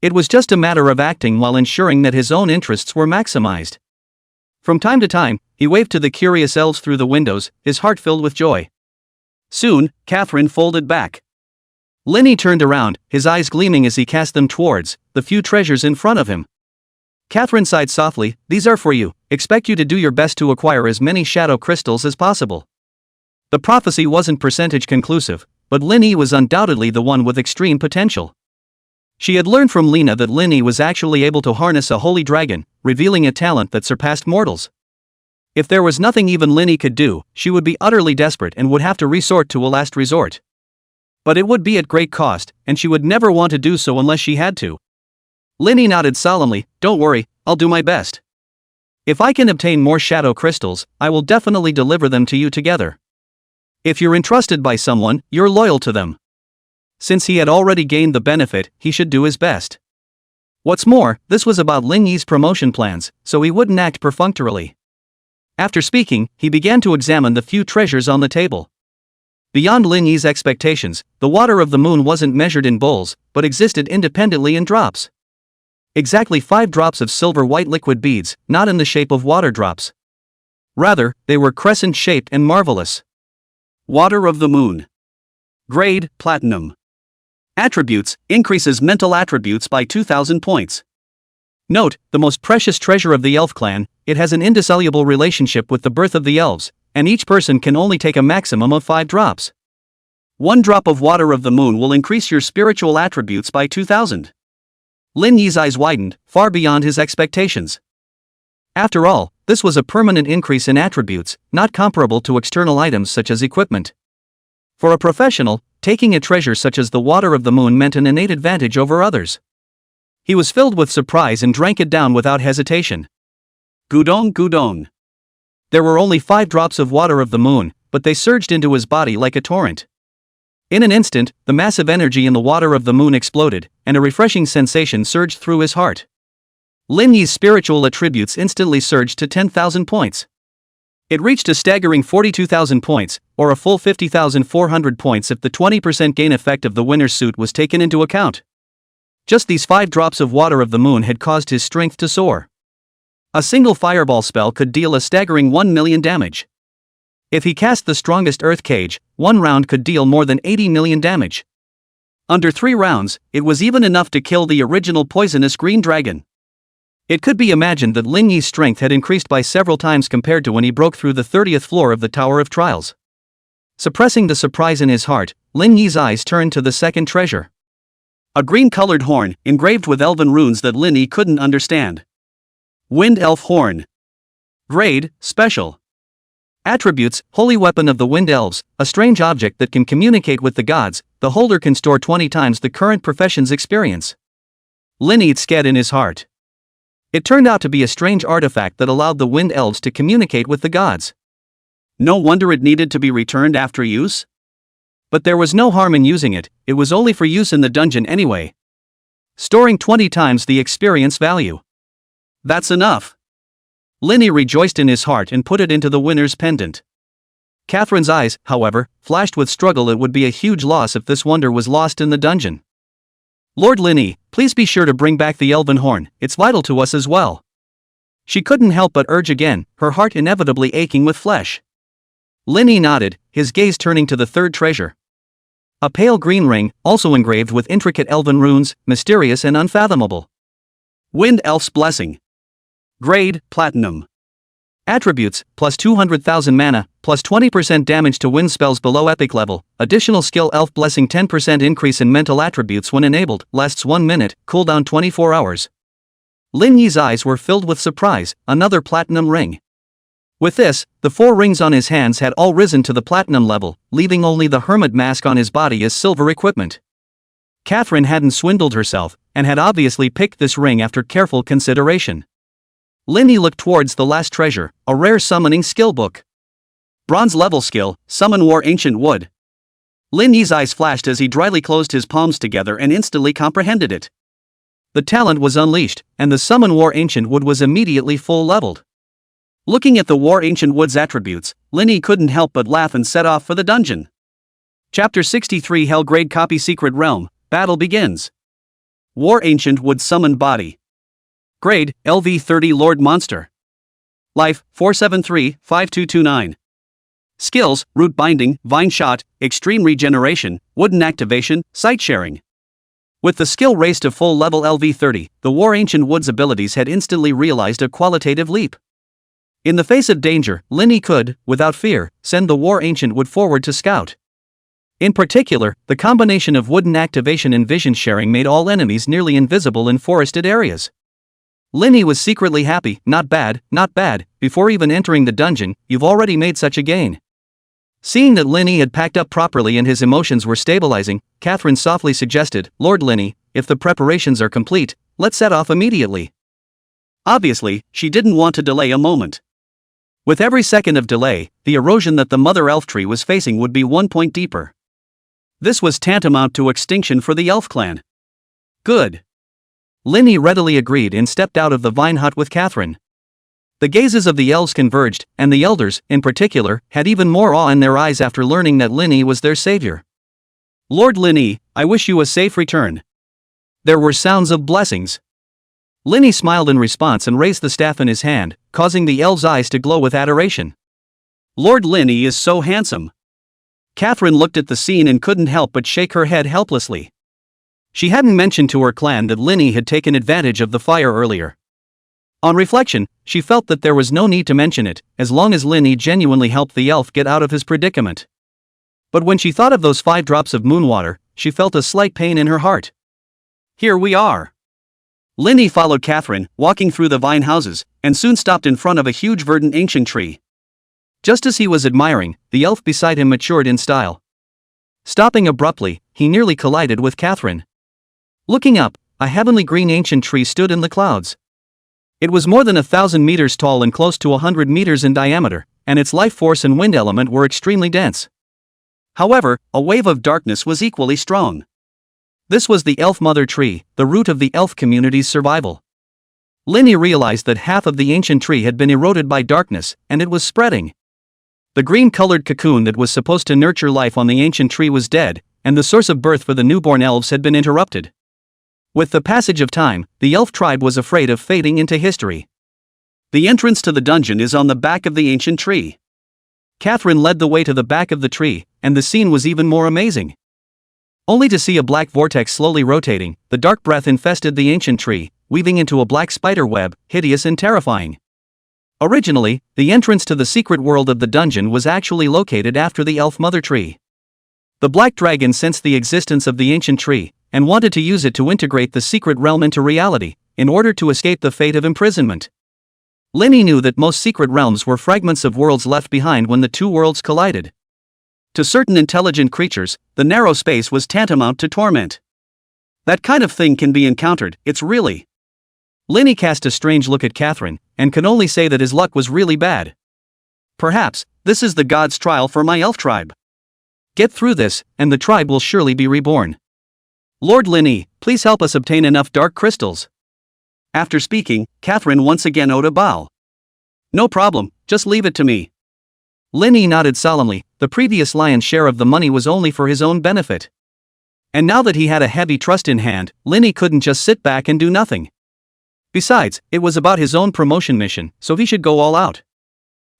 [SPEAKER 1] It was just a matter of acting while ensuring that his own interests were maximized. From time to time, he waved to the curious elves through the windows, his heart filled with joy. Soon, Catherine folded back. Linny turned around, his eyes gleaming as he cast them towards the few treasures in front of him. Catherine sighed softly, "These are for you, expect you to do your best to acquire as many shadow crystals as possible." The prophecy wasn't percentage conclusive, but Linny was undoubtedly the one with extreme potential. She had learned from Lena that Linny was actually able to harness a holy dragon, revealing a talent that surpassed mortals. If there was nothing even Linny could do, she would be utterly desperate and would have to resort to a last resort. But it would be at great cost, and she would never want to do so unless she had to. Linny nodded solemnly, "Don't worry, I'll do my best. If I can obtain more shadow crystals, I will definitely deliver them to you together. If you're entrusted by someone, you're loyal to them." Since he had already gained the benefit, he should do his best. What's more, this was about Lin Yi's promotion plans, so he wouldn't act perfunctorily. After speaking, he began to examine the few treasures on the table. Beyond Lin Yi's expectations, the water of the moon wasn't measured in bowls, but existed independently in drops. Exactly 5 drops of silver-white liquid beads, not in the shape of water drops. Rather, they were crescent-shaped and marvelous. Water of the moon. Grade, Platinum. Attributes, increases mental attributes by 2,000 points. Note, the most precious treasure of the elf clan, it has an indissoluble relationship with the birth of the elves, and each person can only take a maximum of 5 drops. 1 drop of water of the moon will increase your spiritual attributes by 2,000. Lin Yi's eyes widened, far beyond his expectations. After all, this was a permanent increase in attributes, not comparable to external items such as equipment. For a professional, taking a treasure such as the water of the moon meant an innate advantage over others. He was filled with surprise and drank it down without hesitation. Gudong gudong. There were only 5 drops of water of the moon, but they surged into his body like a torrent. In an instant, the massive energy in the water of the moon exploded, and a refreshing sensation surged through his heart. Lin Yi's spiritual attributes instantly surged to 10,000 points. It reached a staggering 42,000 points, or a full 50,400 points if the 20% gain effect of the winner's suit was taken into account. Just these 5 drops of water of the moon had caused his strength to soar. A single fireball spell could deal a staggering 1 million damage. If he cast the strongest earth cage, 1 round could deal more than 80 million damage. Under 3 rounds, it was even enough to kill the original poisonous green dragon. It could be imagined that Lin Yi's strength had increased by several times compared to when he broke through the 30th floor of the Tower of Trials. Suppressing the surprise in his heart, Lin Yi's eyes turned to the second treasure. A green-colored horn, engraved with elven runes that Lin Yi couldn't understand. Wind Elf Horn. Grade, Special. Attributes, Holy Weapon of the Wind Elves, a strange object that can communicate with the gods. The holder can store 20 times the current profession's experience. Lin Yi sked in his heart. It turned out to be a strange artifact that allowed the Wind Elves to communicate with the gods. No wonder it needed to be returned after use? But there was no harm in using it, it was only for use in the dungeon anyway. Storing 20 times the experience value. That's enough. Lin Yi rejoiced in his heart and put it into the winner's pendant. Catherine's eyes, however, flashed with struggle. It would be a huge loss if this wonder was lost in the dungeon. Lord Lin Yi, please be sure to bring back the elven horn, it's vital to us as well. She couldn't help but urge again, her heart inevitably aching with flesh. Lin Yi nodded, his gaze turning to the third treasure. A pale green ring, also engraved with intricate elven runes, mysterious and unfathomable. Wind Elf's Blessing. Grade, Platinum. Attributes, plus 200,000 mana, plus 20% damage to wind spells below epic level, additional skill Elf Blessing 10% increase in mental attributes when enabled, lasts 1 minute, cooldown 24 hours. Lin Yi's eyes were filled with surprise, another platinum ring. With this, the 4 rings on his hands had all risen to the platinum level, leaving only the hermit mask on his body as silver equipment. Catherine hadn't swindled herself, and had obviously picked this ring after careful consideration. Lin Yi looked towards the last treasure, a rare summoning skill book. Bronze level skill, Summon War Ancient Wood. Lin Yi's eyes flashed as he dryly closed his palms together and instantly comprehended it. The talent was unleashed, and the Summon War Ancient Wood was immediately full leveled. Looking at the War Ancient Wood's attributes, Lin Yi couldn't help but laugh and set off for the dungeon. Chapter 63 Hell Grade Copy Secret Realm, Battle begins. War Ancient Wood Summoned Body. Grade, LV 30 Lord Monster. Life, 473-5229. Skills, Root Binding, Vine Shot, Extreme Regeneration, Wooden Activation, Sight Sharing. With the skill raised to full level LV 30, the War Ancient Wood's abilities had instantly realized a qualitative leap. In the face of danger, Lin Yi could, without fear, send the War Ancient Wood forward to scout. In particular, the combination of Wooden Activation and Vision Sharing made all enemies nearly invisible in forested areas. Lin Yi was secretly happy. Not bad, not bad. Before even entering the dungeon, you've already made such a gain. Seeing that Lin Yi had packed up properly and his emotions were stabilizing, Catherine softly suggested, Lord Lin Yi, if the preparations are complete, let's set off immediately. Obviously, she didn't want to delay a moment. With every second of delay, the erosion that the Mother Elf tree was facing would be 1 point deeper. This was tantamount to extinction for the elf clan. Good. Lin Yi readily agreed and stepped out of the vine hut with Catherine. The gazes of the elves converged, and the elders, in particular, had even more awe in their eyes after learning that Lin Yi was their savior. Lord Lin Yi, I wish you a safe return. There were sounds of blessings. Lin Yi smiled in response and raised the staff in his hand, causing the elves' eyes to glow with adoration. Lord Lin Yi is so handsome. Catherine looked at the scene and couldn't help but shake her head helplessly. She hadn't mentioned to her clan that Lin Yi had taken advantage of the fire earlier. On reflection, she felt that there was no need to mention it, as long as Lin Yi genuinely helped the elf get out of his predicament. But when she thought of those 5 drops of moon water, she felt a slight pain in her heart. Here we are. Lin Yi followed Catherine, walking through the vine houses, and soon stopped in front of a huge verdant ancient tree. Just as he was admiring, the elf beside him matured in style. Stopping abruptly, he nearly collided with Catherine. Looking up, a heavenly green ancient tree stood in the clouds. It was more than 1,000 meters tall and close to 100 meters in diameter, and its life force and wind element were extremely dense. However, a wave of darkness was equally strong. This was the elf mother tree, the root of the elf community's survival. Linny realized that half of the ancient tree had been eroded by darkness, and it was spreading. The green-colored cocoon that was supposed to nurture life on the ancient tree was dead, and the source of birth for the newborn elves had been interrupted. With the passage of time, the elf tribe was afraid of fading into history. The entrance to the dungeon is on the back of the ancient tree. Catherine led the way to the back of the tree, and the scene was even more amazing. Only to see a black vortex slowly rotating, the dark breath infested the ancient tree, weaving into a black spider web, hideous and terrifying. Originally, the entrance to the secret world of the dungeon was actually located after the elf mother tree. The black dragon sensed the existence of the ancient tree, and wanted to use it to integrate the secret realm into reality, in order to escape the fate of imprisonment. Linny knew that most secret realms were fragments of worlds left behind when the two worlds collided. To certain intelligent creatures, the narrow space was tantamount to torment. That kind of thing can be encountered, it's really. Linny cast a strange look at Catherine, and can only say that his luck was really bad. Perhaps, this is the god's trial for my elf tribe. Get through this, and the tribe will surely be reborn. Lord Linny, please help us obtain enough dark crystals. After speaking, Catherine once again owed a bow. No problem, just leave it to me. Linny nodded solemnly. The previous lion's share of the money was only for his own benefit. And now that he had a heavy trust in hand, Linny couldn't just sit back and do nothing. Besides, it was about his own promotion mission, so he should go all out.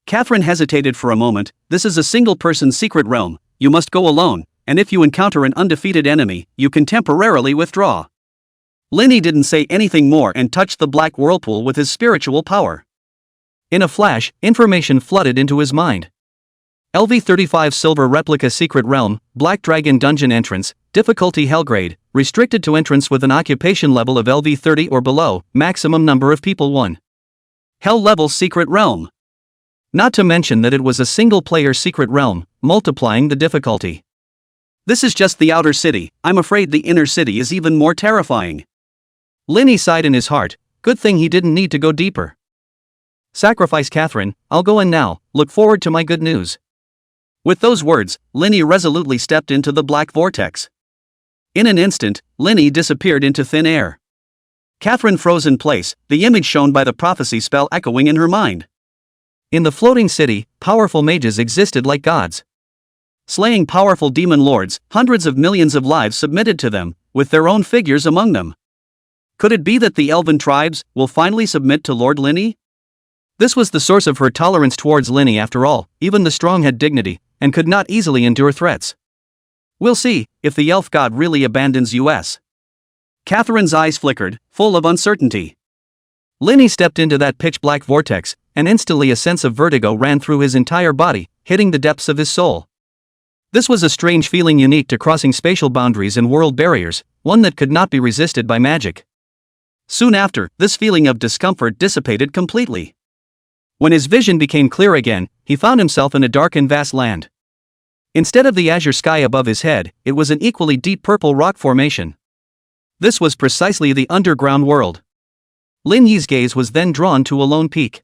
[SPEAKER 1] Catherine hesitated for a moment. This is a single-person secret realm, you must go alone, and if you encounter an undefeated enemy, you can temporarily withdraw. Linny didn't say anything more and touched the black whirlpool with his spiritual power. In a flash, information flooded into his mind. LV35 Silver Replica Secret Realm, Black Dragon Dungeon Entrance, Difficulty Hellgrade, restricted to entrance with an occupation level of LV30 or below, maximum number of people 1. Hell Level Secret Realm. Not to mention that it was a single-player secret realm, multiplying the difficulty. This is just the outer city, I'm afraid the inner city is even more terrifying. Linny sighed in his heart, good thing he didn't need to go deeper. Sacrifice Catherine, I'll go in now, look forward to my good news. With those words, Linny resolutely stepped into the black vortex. In an instant, Linny disappeared into thin air. Catherine froze in place, the image shown by the prophecy spell echoing in her mind. In the floating city, powerful mages existed like gods. Slaying powerful demon lords, hundreds of millions of lives submitted to them, with their own figures among them. Could it be that the elven tribes will finally submit to Lord Linny? This was the source of her tolerance towards Linny after all, even the strong had dignity, and could not easily endure threats. We'll see, if the elf god really abandons us. Catherine's eyes flickered, full of uncertainty. Linny stepped into that pitch-black vortex, and instantly a sense of vertigo ran through his entire body, hitting the depths of his soul. This was a strange feeling unique to crossing spatial boundaries and world barriers, one that could not be resisted by magic. Soon after, this feeling of discomfort dissipated completely. When his vision became clear again, he found himself in a dark and vast land. Instead of the azure sky above his head, it was an equally deep purple rock formation. This was precisely the underground world. Lin Yi's gaze was then drawn to a lone peak.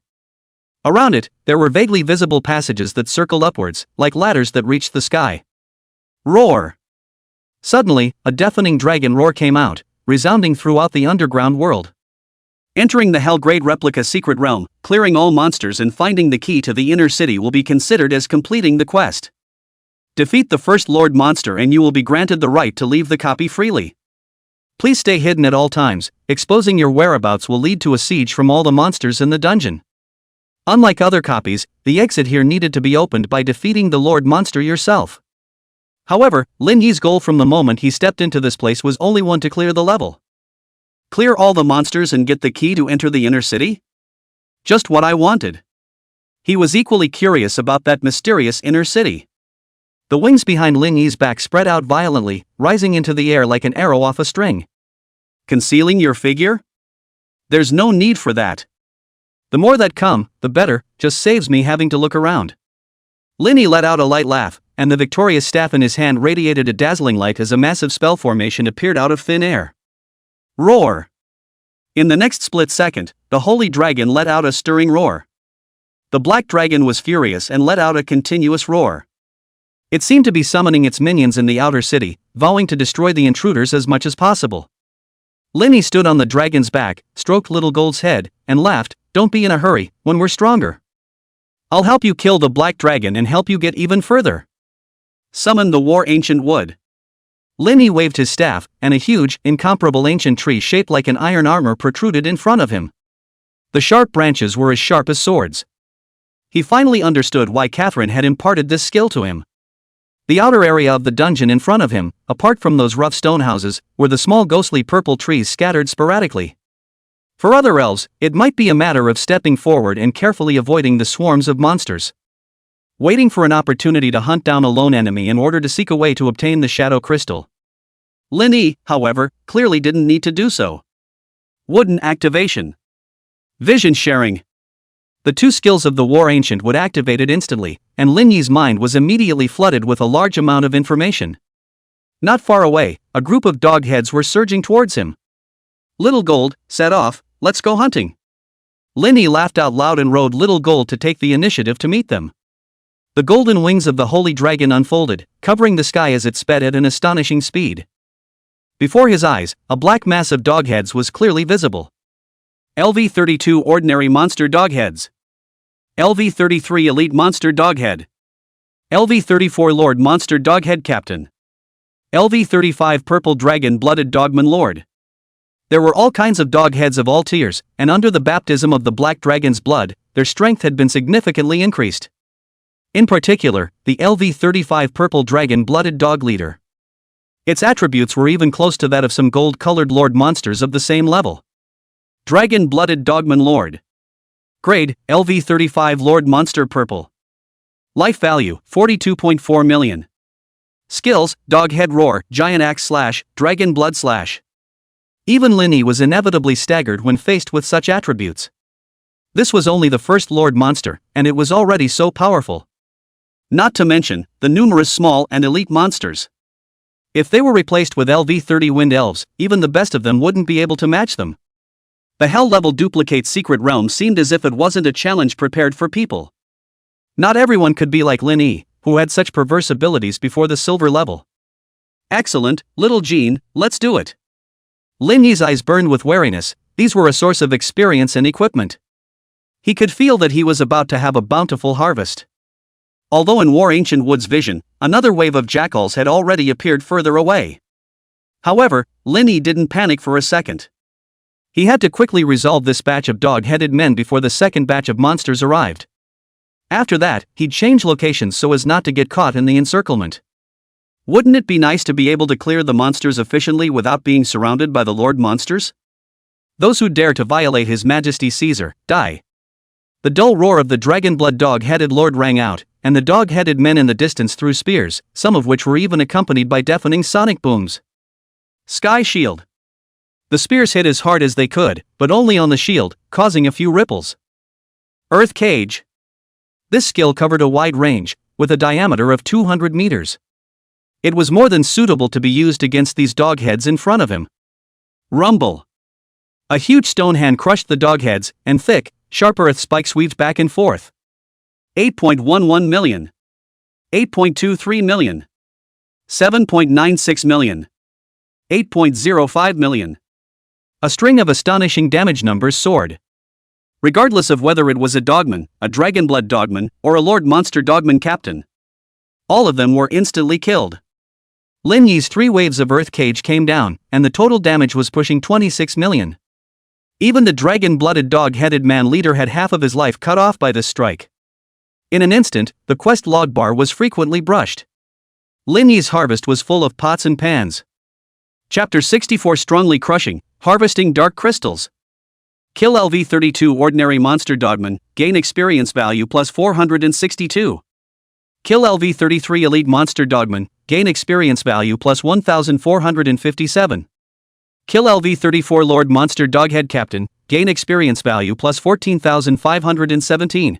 [SPEAKER 1] Around it, there were vaguely visible passages that circled upwards, like ladders that reached the sky. Roar! Suddenly, a deafening dragon roar came out, resounding throughout the underground world. Entering the Hellgrade Replica Secret Realm, clearing all monsters and finding the key to the inner city will be considered as completing the quest. Defeat the first Lord Monster and you will be granted the right to leave the copy freely. Please stay hidden at all times, exposing your whereabouts will lead to a siege from all the monsters in the dungeon. Unlike other copies, the exit here needed to be opened by defeating the Lord Monster yourself. However, Lin Yi's goal from the moment he stepped into this place was only one to clear the level. Clear all the monsters and get the key to enter the inner city? Just what I wanted. He was equally curious about that mysterious inner city. The wings behind Lin Yi's back spread out violently, rising into the air like an arrow off a string. Concealing your figure? There's no need for that. The more that come, the better, just saves me having to look around. Lin Yi let out a light laugh, and the victorious staff in his hand radiated a dazzling light as a massive spell formation appeared out of thin air. Roar! In the next split second, the holy dragon let out a stirring roar. The black dragon was furious and let out a continuous roar. It seemed to be summoning its minions in the outer city, vowing to destroy the intruders as much as possible. Linny stood on the dragon's back, stroked Little Gold's head, and laughed, "Don't be in a hurry, when we're stronger. I'll help you kill the black dragon and help you get even further. Summon the war ancient wood." Linny waved his staff, and a huge, incomparable ancient tree shaped like an iron armor protruded in front of him. The sharp branches were as sharp as swords. He finally understood why Catherine had imparted this skill to him. The outer area of the dungeon in front of him, apart from those rough stone houses, were the small ghostly purple trees scattered sporadically. For other elves, it might be a matter of stepping forward and carefully avoiding the swarms of monsters, waiting for an opportunity to hunt down a lone enemy in order to seek a way to obtain the shadow crystal. Linny, however, clearly didn't need to do so. Wooden activation. Vision sharing. The two skills of the war ancient would activate it instantly, and Linny's mind was immediately flooded with a large amount of information. Not far away, a group of dogheads were surging towards him. "Little Gold, set off, let's go hunting." Linny laughed out loud and rode Little Gold to take the initiative to meet them. The golden wings of the holy dragon unfolded, covering the sky as it sped at an astonishing speed. Before his eyes, a black mass of dogheads was clearly visible. LV-32 Ordinary Monster Dogheads. LV-33 Elite Monster Doghead. LV-34 Lord Monster Doghead Captain. LV-35 Purple Dragon Blooded Dogman Lord. There were all kinds of dogheads of all tiers, and under the baptism of the Black Dragon's blood, their strength had been significantly increased. In particular, the LV-35 Purple Dragon Blooded Dog Leader. Its attributes were even close to that of some gold-colored lord monsters of the same level. Dragon Blooded Dogman Lord. Grade, LV-35 Lord Monster Purple. Life value, 42.4 million. Skills, Doghead Roar, Giant Axe Slash, Dragon Blood Slash. Even Linny was inevitably staggered when faced with such attributes. This was only the first Lord Monster, and it was already so powerful. Not to mention, the numerous small and elite monsters. If they were replaced with LV-30 Wind Elves, even the best of them wouldn't be able to match them. The Hell-level duplicate Secret Realm seemed as if it wasn't a challenge prepared for people. Not everyone could be like Linny, who had such perverse abilities before the silver level. "Excellent, little Jean, let's do it." Linny's eyes burned with wariness. These were a source of experience and equipment. He could feel that he was about to have a bountiful harvest. Although in War Ancient Wood's vision, another wave of jackals had already appeared further away. However, Linny didn't panic for a second. He had to quickly resolve this batch of dog-headed men before the second batch of monsters arrived. After that, he'd change locations so as not to get caught in the encirclement. Wouldn't it be nice to be able to clear the monsters efficiently without being surrounded by the Lord Monsters? Those who dare to violate His Majesty Caesar, die. The dull roar of the dragon-blood dog-headed lord rang out, and the dog-headed men in the distance threw spears, some of which were even accompanied by deafening sonic booms. Sky Shield. The spears hit as hard as they could, but only on the shield, causing a few ripples. Earth Cage. This skill covered a wide range, with a diameter of 200 meters. It was more than suitable to be used against these dogheads in front of him. Rumble. A huge stone hand crushed the dogheads, and thick, sharp earth spikes weaved back and forth. 8.11 million. 8.23 million. 7.96 million. 8.05 million. A string of astonishing damage numbers soared. Regardless of whether it was a dogman, a dragonblood dogman, or a Lord Monster dogman captain. All of them were instantly killed. Lin Yi's 3 waves of Earth Cage came down, and the total damage was pushing 26 million. Even the dragon-blooded dog-headed man leader had half of his life cut off by this strike. In an instant, the quest log bar was frequently brushed. Lin Yi's harvest was full of pots and pans. Chapter 64 Strongly Crushing, Harvesting Dark Crystals. Kill LV-32 Ordinary Monster Dogman, gain experience value plus 462. Kill LV-33 Elite Monster Dogman, gain experience value plus 1457. Kill LV-34 Lord Monster Doghead Captain, gain experience value plus 14,517.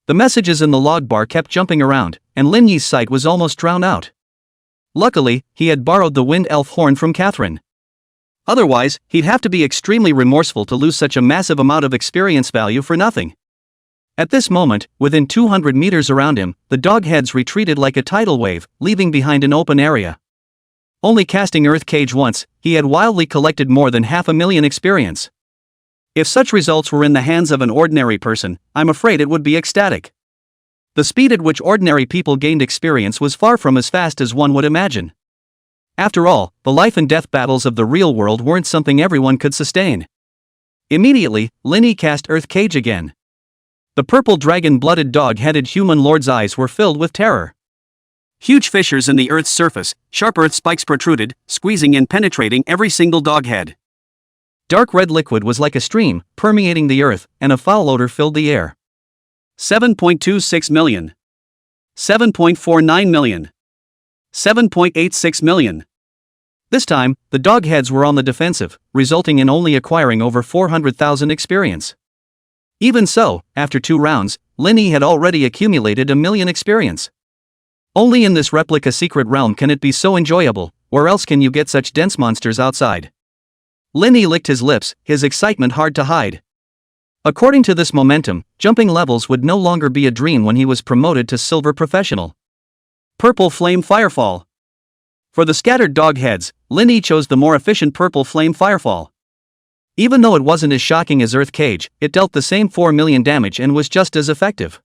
[SPEAKER 1] The messages in the log bar kept jumping around, and Lin Yi's sight was almost drowned out. Luckily, he had borrowed the wind elf horn from Catherine. Otherwise, he'd have to be extremely remorseful to lose such a massive amount of experience value for nothing. At this moment, within 200 meters around him, the dogheads retreated like a tidal wave, leaving behind an open area. Only casting Earth Cage once, he had wildly collected more than 500,000 experience. If such results were in the hands of an ordinary person, I'm afraid it would be ecstatic. The speed at which ordinary people gained experience was far from as fast as one would imagine. After all, the life and death battles of the real world weren't something everyone could sustain. Immediately, Linny cast Earth Cage again. The purple dragon-blooded dog-headed human lord's eyes were filled with terror. Huge fissures in the Earth's surface, sharp earth spikes protruded, squeezing and penetrating every single dog-head. Dark red liquid was like a stream, permeating the earth, and a foul odor filled the air. 7.26 million. 7.49 million. 7.86 million. This time, the dogheads were on the defensive, resulting in only acquiring over 400,000 experience. Even so, after 2 rounds, Linny had already accumulated 1 million experience. Only in this replica secret realm can it be so enjoyable, where else can you get such dense monsters outside? Linny licked his lips, his excitement hard to hide. According to this momentum, jumping levels would no longer be a dream when he was promoted to Silver Professional. Purple Flame Firefall. For the scattered dog heads, Linny chose the more efficient Purple Flame Firefall. Even though it wasn't as shocking as Earth Cage, it dealt the same 4 million damage and was just as effective.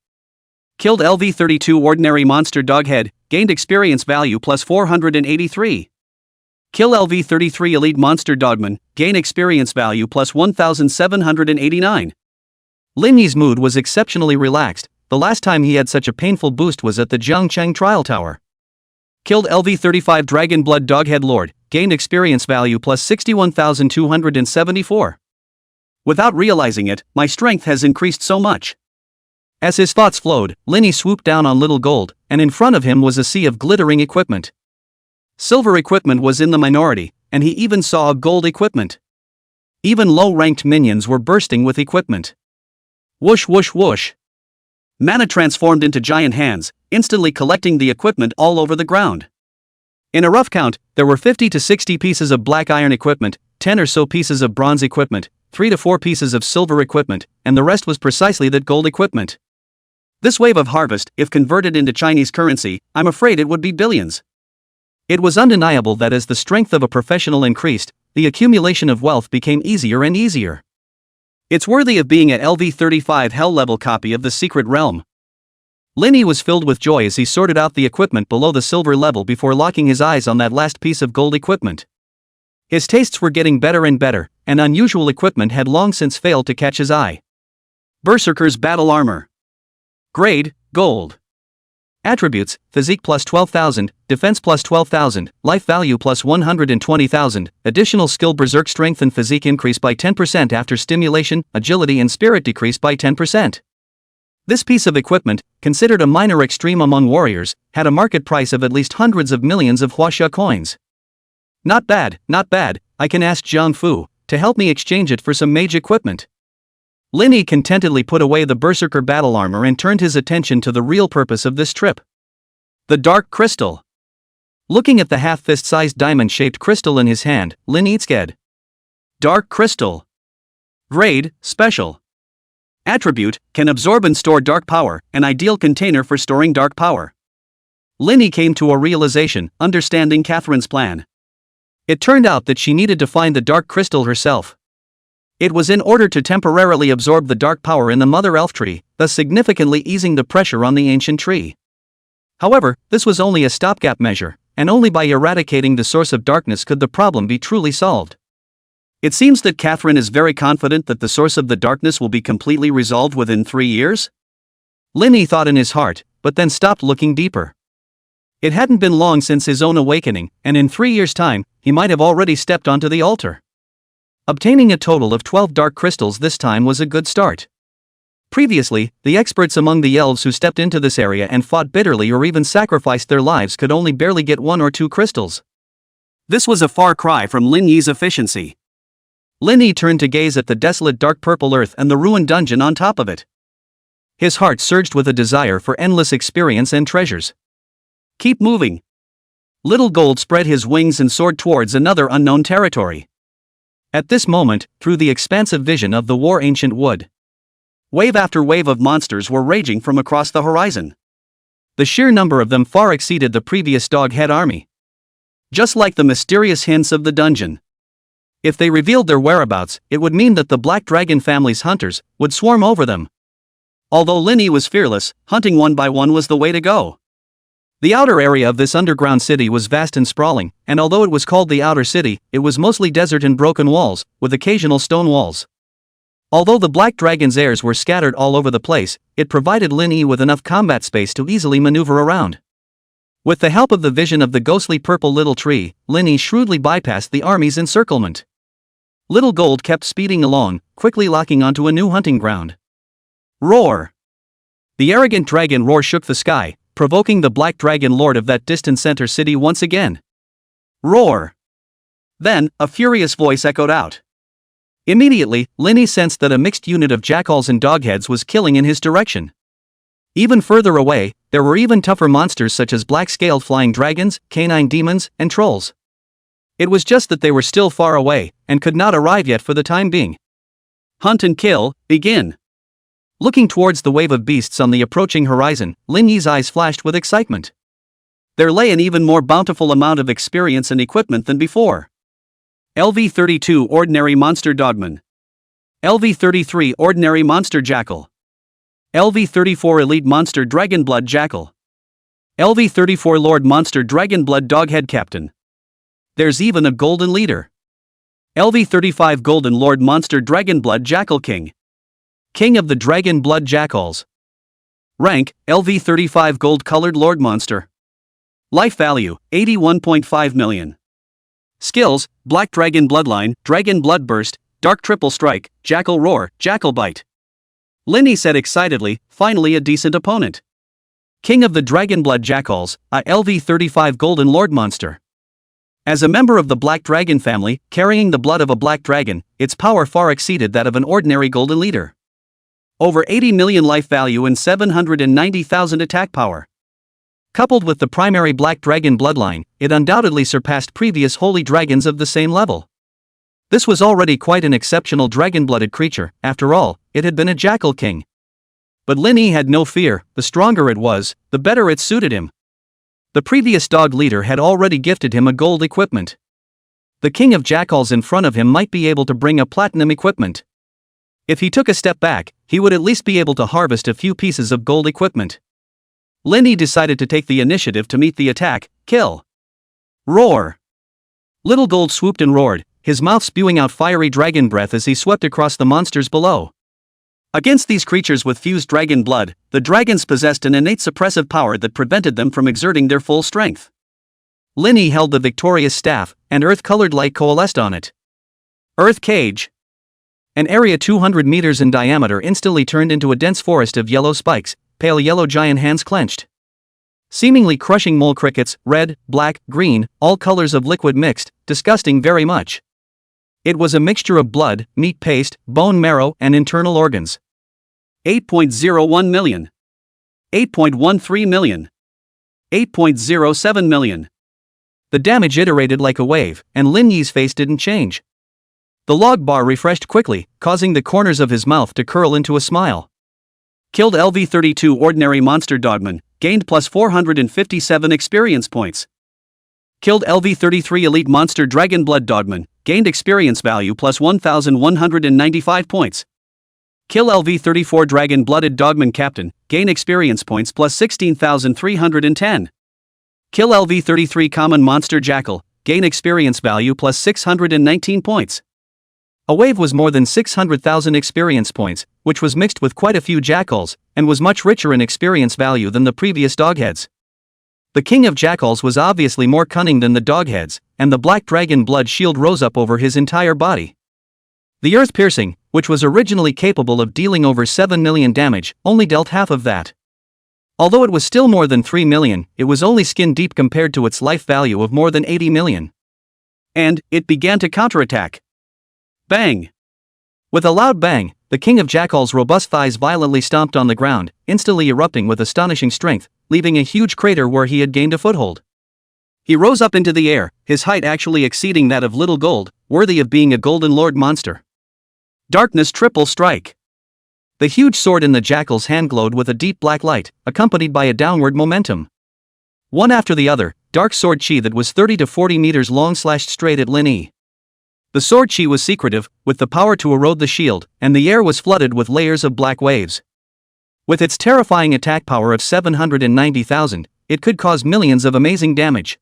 [SPEAKER 1] Killed LV32 Ordinary Monster Doghead, gained experience value plus 483. Kill LV33 Elite Monster Dogman, gain experience value plus 1789. Linny's mood was exceptionally relaxed. The last time he had such a painful boost was at the Jiangcheng Trial Tower. Killed LV35 Dragon Blood Doghead Lord, gained experience value plus 61,274. Without realizing it, my strength has increased so much. As his thoughts flowed, Linny swooped down on Little Gold, and in front of him was a sea of glittering equipment. Silver equipment was in the minority, and he even saw a gold equipment. Even low-ranked minions were bursting with equipment. Whoosh whoosh whoosh. Mana transformed into giant hands, instantly collecting the equipment all over the ground. In a rough count, there were 50 to 60 pieces of black iron equipment, 10 or so pieces of bronze equipment, 3 to 4 pieces of silver equipment, and the rest was precisely that gold equipment. This wave of harvest, if converted into Chinese currency, I'm afraid it would be billions. It was undeniable that as the strength of a professional increased, the accumulation of wealth became easier and easier. It's worthy of being an LV35 hell-level copy of the Secret Realm. Linny was filled with joy as he sorted out the equipment below the silver level before locking his eyes on that last piece of gold equipment. His tastes were getting better and better, and unusual equipment had long since failed to catch his eye. Berserker's Battle Armor. Grade, Gold. Attributes, Physique plus 12,000, Defense plus 12,000, Life Value plus 120,000, Additional Skill Berserk Strength and Physique increase by 10% after Stimulation, Agility and Spirit decrease by 10%. This piece of equipment, considered a minor extreme among warriors, had a market price of at least hundreds of millions of Huaxia coins. Not bad, I can ask Jiang Fu to help me exchange it for some mage equipment. Linny contentedly put away the Berserker battle armor and turned his attention to the real purpose of this trip. The Dark Crystal. Looking at the half-fist-sized diamond-shaped crystal in his hand, Linny sked. Dark Crystal. Grade, Special. Attribute, can absorb and store dark power, an ideal container for storing dark power. Linny came to a realization, understanding Catherine's plan. It turned out that she needed to find the dark crystal herself. It was in order to temporarily absorb the dark power in the Mother Elf tree, thus significantly easing the pressure on the ancient tree. However, this was only a stopgap measure, and only by eradicating the source of darkness could the problem be truly solved. It seems that Catherine is very confident that the source of the darkness will be completely resolved within 3 years? Linny thought in his heart, but then stopped looking deeper. It hadn't been long since his own awakening, and in 3 years' time, he might have already stepped onto the altar. Obtaining a total of 12 dark crystals this time was a good start. Previously, the experts among the elves who stepped into this area and fought bitterly or even sacrificed their lives could only barely get 1 or 2 crystals. This was a far cry from Lin Yi's efficiency. Linny turned to gaze at the desolate dark purple earth and the ruined dungeon on top of it. His heart surged with a desire for endless experience and treasures. Keep moving. Little Gold spread his wings and soared towards another unknown territory. At this moment, through the expansive vision of the war ancient wood, Wave after wave of monsters were raging from across the horizon. The sheer number of them far exceeded the previous dog-head army. Just like the mysterious hints of the dungeon. If they revealed their whereabouts, it would mean that the Black Dragon family's hunters would swarm over them. Although Linny was fearless, hunting one by one was the way to go. The outer area of this underground city was vast and sprawling, and although it was called the Outer City, it was mostly desert and broken walls, with occasional stone walls. Although the Black Dragon's heirs were scattered all over the place, it provided Linny with enough combat space to easily maneuver around. With the help of the vision of the ghostly purple little tree, Linny shrewdly bypassed the army's encirclement. Little Gold kept speeding along, quickly locking onto a new hunting ground. Roar! The arrogant dragon roar shook the sky, provoking the Black Dragon lord of that distant center city once again. Roar! Then, a furious voice echoed out. Immediately, Linny sensed that a mixed unit of jackals and dogheads was killing in his direction. Even further away, there were even tougher monsters such as black-scaled flying dragons, canine demons, and trolls. It was just that they were still far away, and could not arrive yet for the time being. Hunt and kill, begin! Looking towards the wave of beasts on the approaching horizon, Linny's eyes flashed with excitement. There lay an even more bountiful amount of experience and equipment than before. LV-32 Ordinary Monster Dogman. LV-33 Ordinary Monster Jackal. LV-34 Elite Monster Dragonblood Jackal. LV-34 Lord Monster Dragonblood Doghead Captain. There's even a Golden Leader. LV-35 Golden Lord Monster Dragonblood Jackal King. King of the Dragon Blood Jackals. Rank, LV-35 Gold-Colored Lord Monster. Life value, 81.5 million. Skills, Black Dragon Bloodline, Dragon Blood Burst, Dark Triple Strike, Jackal Roar, Jackal Bite. Linny said excitedly, finally a decent opponent. King of the Dragon Blood Jackals, a LV-35 Golden Lord Monster. As a member of the Black Dragon family, carrying the blood of a Black Dragon, its power far exceeded that of an ordinary Golden Leader. Over 80 million life value and 790,000 attack power. Coupled with the primary Black Dragon bloodline, it undoubtedly surpassed previous holy dragons of the same level. This was already quite an exceptional dragon-blooded creature, after all, it had been a Jackal King. But Linny had no fear, the stronger it was, the better it suited him. The previous dog leader had already gifted him a gold equipment. The king of jackals in front of him might be able to bring a platinum equipment. If he took a step back, he would at least be able to harvest a few pieces of gold equipment. Linny decided to take the initiative to meet the attack, kill. Roar! Little Gold swooped and roared, his mouth spewing out fiery dragon breath as he swept across the monsters below. Against these creatures with fused dragon blood, the dragons possessed an innate suppressive power that prevented them from exerting their full strength. Linny held the victorious staff, and earth-colored light coalesced on it. Earth Cage. An area 200 meters in diameter instantly turned into a dense forest of yellow spikes, pale yellow giant hands clenched. Seemingly crushing mole crickets, red, black, green, all colors of liquid mixed, disgusting very much. It was a mixture of blood, meat paste, bone marrow, and internal organs. 8.01 million. 8.13 million. 8.07 million. The damage iterated like a wave, and Linny's face didn't change. The log bar refreshed quickly, causing the corners of his mouth to curl into a smile. Killed LV-32 Ordinary Monster Dogman, gained plus 457 experience points. Killed LV-33 Elite Monster Dragonblood Dogman, gained experience value plus 1,195 points. Kill LV-34 Dragon-Blooded Dogman Captain, gain experience points plus 16,310. Kill LV-33 Common Monster Jackal, gain experience value plus 619 points. A wave was more than 600,000 experience points, which was mixed with quite a few jackals, and was much richer in experience value than the previous dogheads. The king of jackals was obviously more cunning than the dogheads, and the black dragon blood shield rose up over his entire body. The earth piercing, which was originally capable of dealing over 7 million damage, only dealt half of that. Although it was still more than 3 million, it was only skin deep compared to its life value of more than 80 million. And it began to counterattack. Bang! With a loud bang, the king of jackals' robust thighs violently stomped on the ground, instantly erupting with astonishing strength, leaving a huge crater where he had gained a foothold. He rose up into the air, his height actually exceeding that of Little Gold, worthy of being a Golden Lord monster. Darkness Triple Strike. The huge sword in the jackal's hand glowed with a deep black light, accompanied by a downward momentum. One after the other, dark sword chi that was 30 to 40 meters long slashed straight at Lin Yi. The sword chi was secretive, with the power to erode the shield, and the air was flooded with layers of black waves. With its terrifying attack power of 790,000, it could cause millions of amazing damage.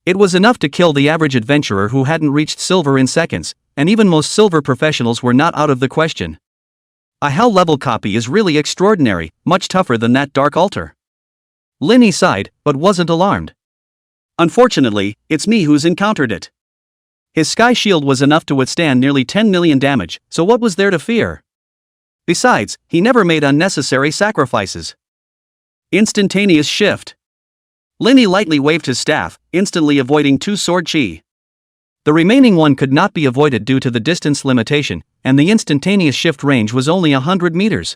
[SPEAKER 1] It was enough to kill the average adventurer who hadn't reached silver in seconds, and even most silver professionals were not out of the question. A hell-level copy is really extraordinary, much tougher than that dark altar. Lin Yi sighed, but wasn't alarmed. Unfortunately, it's me who's encountered it. His sky shield was enough to withstand nearly 10 million damage, so what was there to fear? Besides, he never made unnecessary sacrifices. Instantaneous shift. Lin Yi lightly waved his staff, instantly avoiding 2 sword chi. The remaining one could not be avoided due to the distance limitation, and the instantaneous shift range was only 100 meters.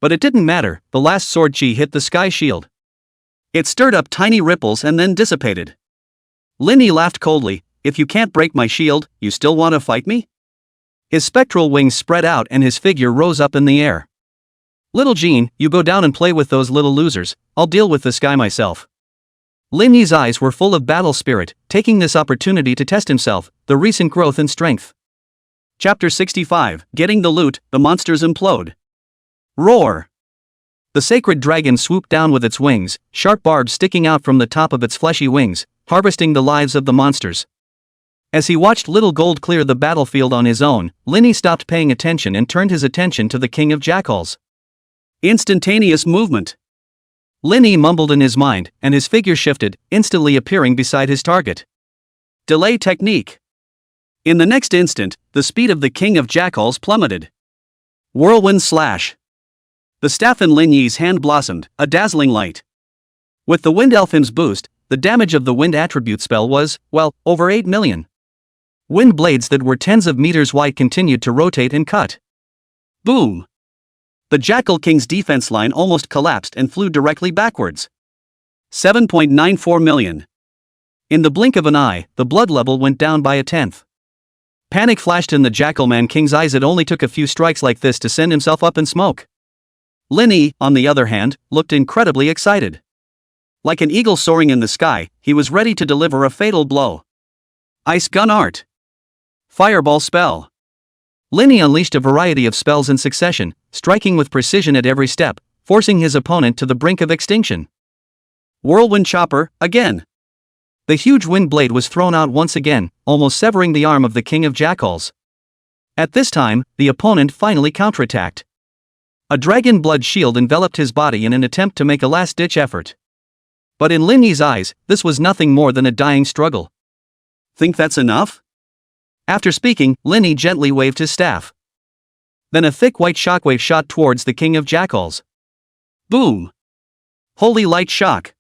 [SPEAKER 1] But it didn't matter, the last sword chi hit the sky shield. It stirred up tiny ripples and then dissipated. Lin Yi laughed coldly, "If you can't break my shield, you still want to fight me?" His spectral wings spread out and his figure rose up in the air. "Little Jean, you go down and play with those little losers, I'll deal with this guy myself." Lin Yi's eyes were full of battle spirit, taking this opportunity to test himself, the recent growth in strength. Chapter 65, Getting the Loot, the Monsters Implode. Roar! The sacred dragon swooped down with its wings, sharp barbs sticking out from the top of its fleshy wings, harvesting the lives of the monsters. As he watched Little Gold clear the battlefield on his own, Lin Yi stopped paying attention and turned his attention to the King of Jackals. Instantaneous movement. Lin Yi mumbled in his mind, and his figure shifted, instantly appearing beside his target. Delay technique. In the next instant, the speed of the King of Jackals plummeted. Whirlwind slash. The staff in Lin Yi's hand blossomed, a dazzling light. With the Wind Elfim's boost, the damage of the Wind attribute spell was, well, over 8 million. Wind blades that were tens of meters wide continued to rotate and cut. Boom! The Jackal King's defense line almost collapsed and flew directly backwards. 7.94 million. In the blink of an eye, the blood level went down by a tenth. Panic flashed in the Jackalman King's eyes. It only took a few strikes like this to send himself up in smoke. Lin Yi, on the other hand, looked incredibly excited. Like an eagle soaring in the sky, he was ready to deliver a fatal blow. Ice Gun Art. Fireball Spell. Lin Yi unleashed a variety of spells in succession, striking with precision at every step, forcing his opponent to the brink of extinction. Whirlwind Chopper, again. The huge wind blade was thrown out once again, almost severing the arm of the King of Jackals. At this time, the opponent finally counterattacked. A dragon blood shield enveloped his body in an attempt to make a last-ditch effort. But in Lin Yi's eyes, this was nothing more than a dying struggle. Think that's enough? After speaking, Lin Yi gently waved his staff. Then a thick white shockwave shot towards the King of Jackals. Boom! Holy Light Shock.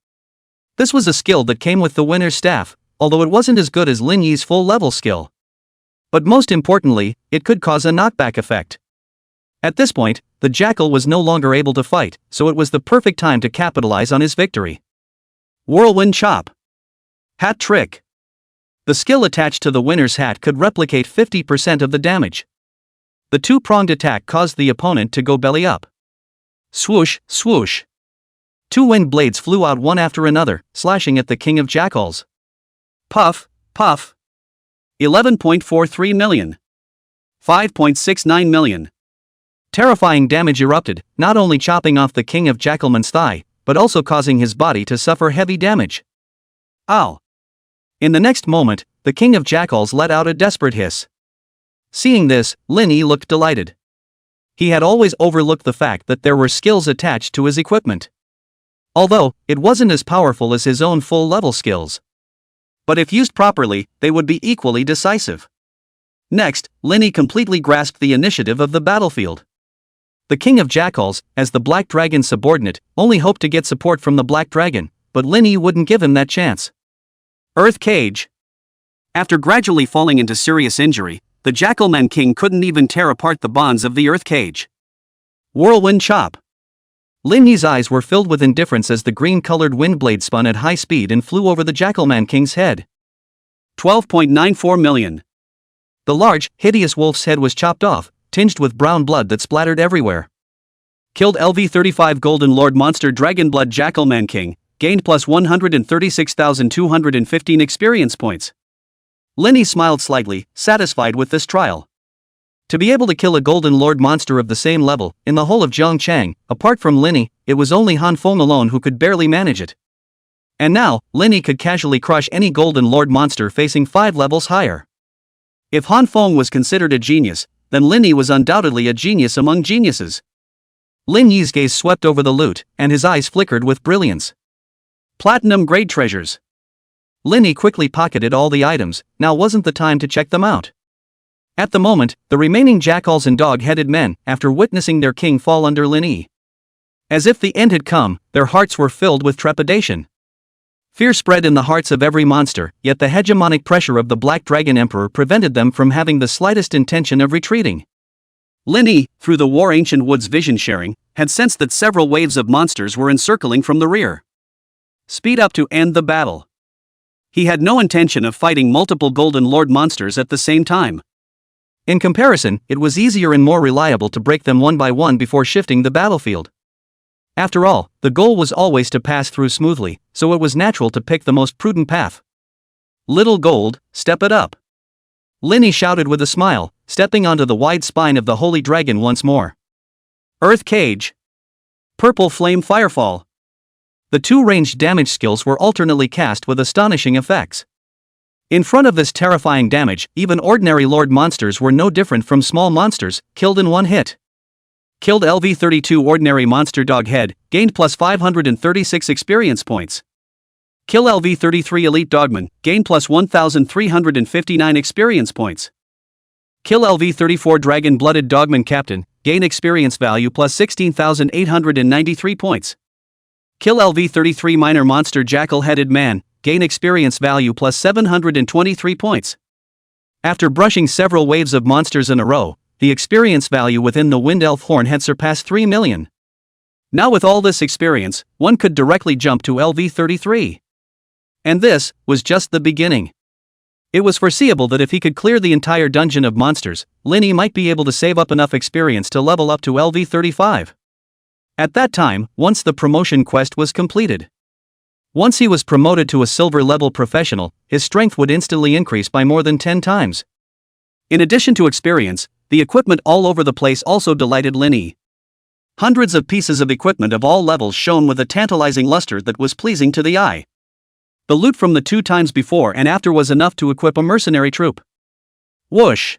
[SPEAKER 1] This was a skill that came with the winner's staff, although it wasn't as good as Lin Yi's full-level skill. But most importantly, it could cause a knockback effect. At this point, the Jackal was no longer able to fight, so it was the perfect time to capitalize on his victory. Whirlwind Chop. Hat Trick. The skill attached to the winner's hat could replicate 50% of the damage. The two-pronged attack caused the opponent to go belly up. Swoosh, swoosh. 2 wind blades flew out one after another, slashing at the King of Jackals. Puff, puff. 11.43 million. 5.69 million. Terrifying damage erupted, not only chopping off the King of Jackalman's thigh, but also causing his body to suffer heavy damage. Ow! In the next moment, the King of Jackals let out a desperate hiss. Seeing this, Lin Yi looked delighted. He had always overlooked the fact that there were skills attached to his equipment. Although, it wasn't as powerful as his own full-level skills. But if used properly, they would be equally decisive. Next, Lin Yi completely grasped the initiative of the battlefield. The King of Jackals, as the Black Dragon's subordinate, only hoped to get support from the Black Dragon, but Lin Yi wouldn't give him that chance. Earth Cage. After gradually falling into serious injury, the Jackalman King couldn't even tear apart the bonds of the Earth Cage. Whirlwind Chop. Lin Yi's eyes were filled with indifference as the green-colored wind blade spun at high speed and flew over the Jackalman King's head. 12.94 million. The large, hideous wolf's head was chopped off, tinged with brown blood that splattered everywhere. Killed LV35 Golden Lord Monster Dragonblood Jackal Man King, gained plus 136,215 experience points. Linny smiled slightly, satisfied with this trial. To be able to kill a Golden Lord monster of the same level, in the whole of Zhongchang, apart from Linny, it was only Han Feng alone who could barely manage it. And now, Linny could casually crush any Golden Lord monster facing 5 levels higher. If Han Feng was considered a genius, then Linny was undoubtedly a genius among geniuses. Lin Yi's gaze swept over the loot, and his eyes flickered with brilliance. Platinum grade treasures. Linny quickly pocketed all the items. Now wasn't the time to check them out. At the moment, the remaining jackals and dog-headed men, after witnessing their king fall under Lin Yi. As if the end had come, their hearts were filled with trepidation. Fear spread in the hearts of every monster, yet the hegemonic pressure of the Black Dragon Emperor prevented them from having the slightest intention of retreating. Lin Yi, through the War Ancient Woods vision sharing, had sensed that several waves of monsters were encircling from the rear. Speed up to end the battle. He had no intention of fighting multiple Golden Lord monsters at the same time. In comparison, it was easier and more reliable to break them one by one before shifting the battlefield. After all, the goal was always to pass through smoothly, so it was natural to pick the most prudent path. Little Gold, step it up. Linny shouted with a smile, stepping onto the wide spine of the Holy Dragon once more. Earth Cage. Purple Flame Firefall. The two ranged damage skills were alternately cast with astonishing effects. In front of this terrifying damage, even ordinary Lord monsters were no different from small monsters, killed in one hit. Killed LV32 Ordinary Monster Dog Head, gained plus 536 experience points. Kill LV33 Elite Dogman, gain plus 1,359 experience points. Kill LV34 Dragon Blooded Dogman Captain, gain experience value plus 16,893 points. Kill LV33 Minor Monster Jackal Headed Man, gain experience value plus 723 points. After brushing several waves of monsters in a row, the experience value within the Wind Elf Horn had surpassed 3 million. Now with all this experience, one could directly jump to LV33. And this was just the beginning. It was foreseeable that if he could clear the entire dungeon of monsters, Linny might be able to save up enough experience to level up to LV35. At that time, once the promotion quest was completed. Once he was promoted to a silver level professional, his strength would instantly increase by more than 10 times. In addition to experience, the equipment all over the place also delighted Linny. Hundreds of pieces of equipment of all levels shone with a tantalizing luster that was pleasing to the eye. The loot from the 2 times before and after was enough to equip a mercenary troop. Whoosh!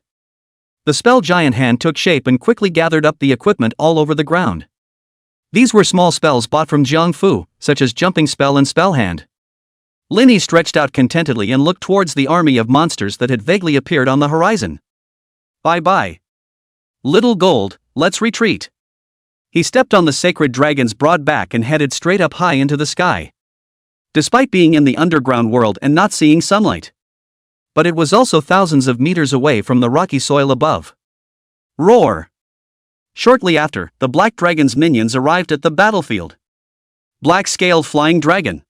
[SPEAKER 1] The spell giant hand took shape and quickly gathered up the equipment all over the ground. These were small spells bought from Jiang Fu, such as Jumping Spell and Spell Hand. Linny stretched out contentedly and looked towards the army of monsters that had vaguely appeared on the horizon. Bye-bye. Little Gold, let's retreat. He stepped on the sacred dragon's broad back and headed straight up high into the sky. Despite being in the underground world and not seeing sunlight. But it was also thousands of meters away from the rocky soil above. Roar! Shortly after, the Black Dragon's minions arrived at the battlefield. Black-scaled Flying Dragon.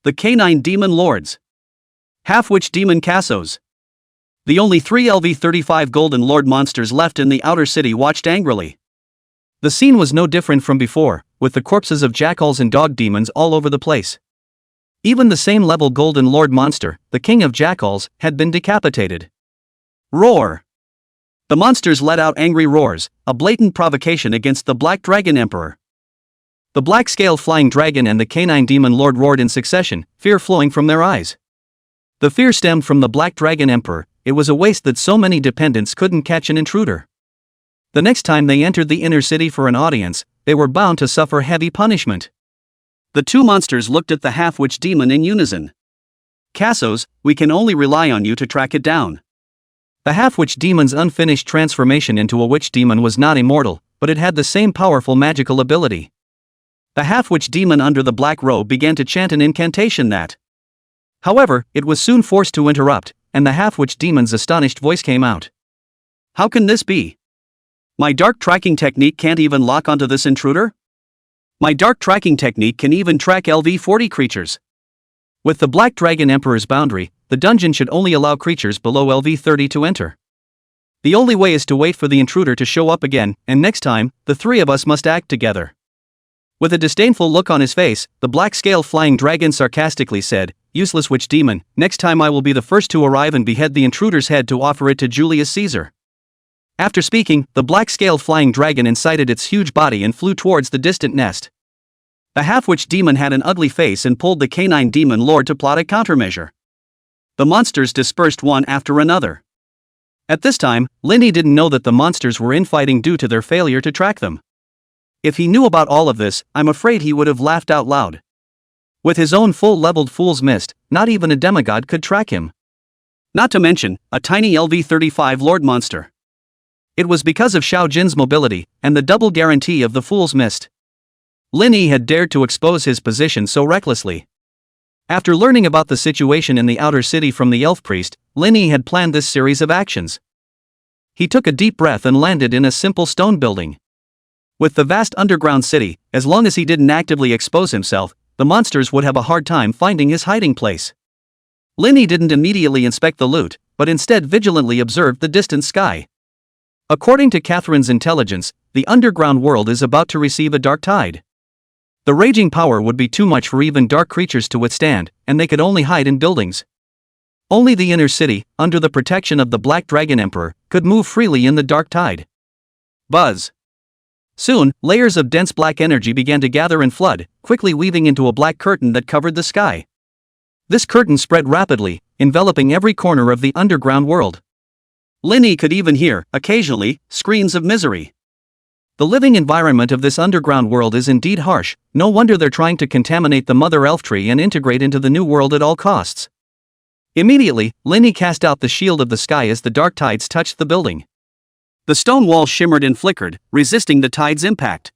[SPEAKER 1] The Canine Demon Lords. Half-Witch Demon Cassos. The only 3 LV35 Golden Lord monsters left in the outer city watched angrily. The scene was no different from before, with the corpses of jackals and dog demons all over the place. Even the same level Golden Lord monster, the King of Jackals, had been decapitated. Roar! The monsters let out angry roars, a blatant provocation against the Black Dragon Emperor. The black-scaled Flying Dragon and the Canine Demon Lord roared in succession, fear flowing from their eyes. The fear stemmed from the Black Dragon Emperor. It was a waste that so many dependents couldn't catch an intruder. The next time they entered the inner city for an audience, they were bound to suffer heavy punishment. The 2 monsters looked at the half-witch demon in unison. Cassos, we can only rely on you to track it down. The half-witch demon's unfinished transformation into a witch demon was not immortal, but it had the same powerful magical ability. The half-witch demon under the black robe began to chant an incantation that. However, it was soon forced to interrupt, and the half-witch demon's astonished voice came out. How can this be? My dark tracking technique can't even lock onto this intruder? My dark tracking technique can even track LV40 creatures. With the Black Dragon Emperor's boundary, the dungeon should only allow creatures below LV30 to enter. The only way is to wait for the intruder to show up again, and next time, the three of us must act together. With a disdainful look on his face, the black scale flying dragon sarcastically said, "Useless witch demon, next time I will be the first to arrive and behead the intruder's head to offer it to Julius Caesar." After speaking, the black scale flying dragon incited its huge body and flew towards the distant nest. The half-witch demon had an ugly face and pulled the canine demon lord to plot a countermeasure. The monsters dispersed one after another. At this time, Linny didn't know that the monsters were infighting due to their failure to track them. If he knew about all of this, I'm afraid he would have laughed out loud. With his own full-leveled Fool's Mist, not even a demigod could track him. Not to mention, a tiny LV-35 Lord monster. It was because of Xiao Jin's mobility, and the double guarantee of the Fool's Mist. Linny had dared to expose his position so recklessly. After learning about the situation in the outer city from the elf priest, Linny had planned this series of actions. He took a deep breath and landed in a simple stone building. With the vast underground city, as long as he didn't actively expose himself, the monsters would have a hard time finding his hiding place. Linny didn't immediately inspect the loot, but instead vigilantly observed the distant sky. According to Catherine's intelligence, the underground world is about to receive a dark tide. The raging power would be too much for even dark creatures to withstand, and they could only hide in buildings. Only the inner city, under the protection of the Black Dragon Emperor, could move freely in the dark tide. Buzz. Soon, layers of dense black energy began to gather and flood, quickly weaving into a black curtain that covered the sky. This curtain spread rapidly, enveloping every corner of the underground world. Linny could even hear, occasionally, screams of misery. The living environment of this underground world is indeed harsh, no wonder they're trying to contaminate the mother elf tree and integrate into the new world at all costs. Immediately, Linny cast out the shield of the sky as the dark tides touched the building. The stone walls shimmered and flickered, resisting the tide's impact.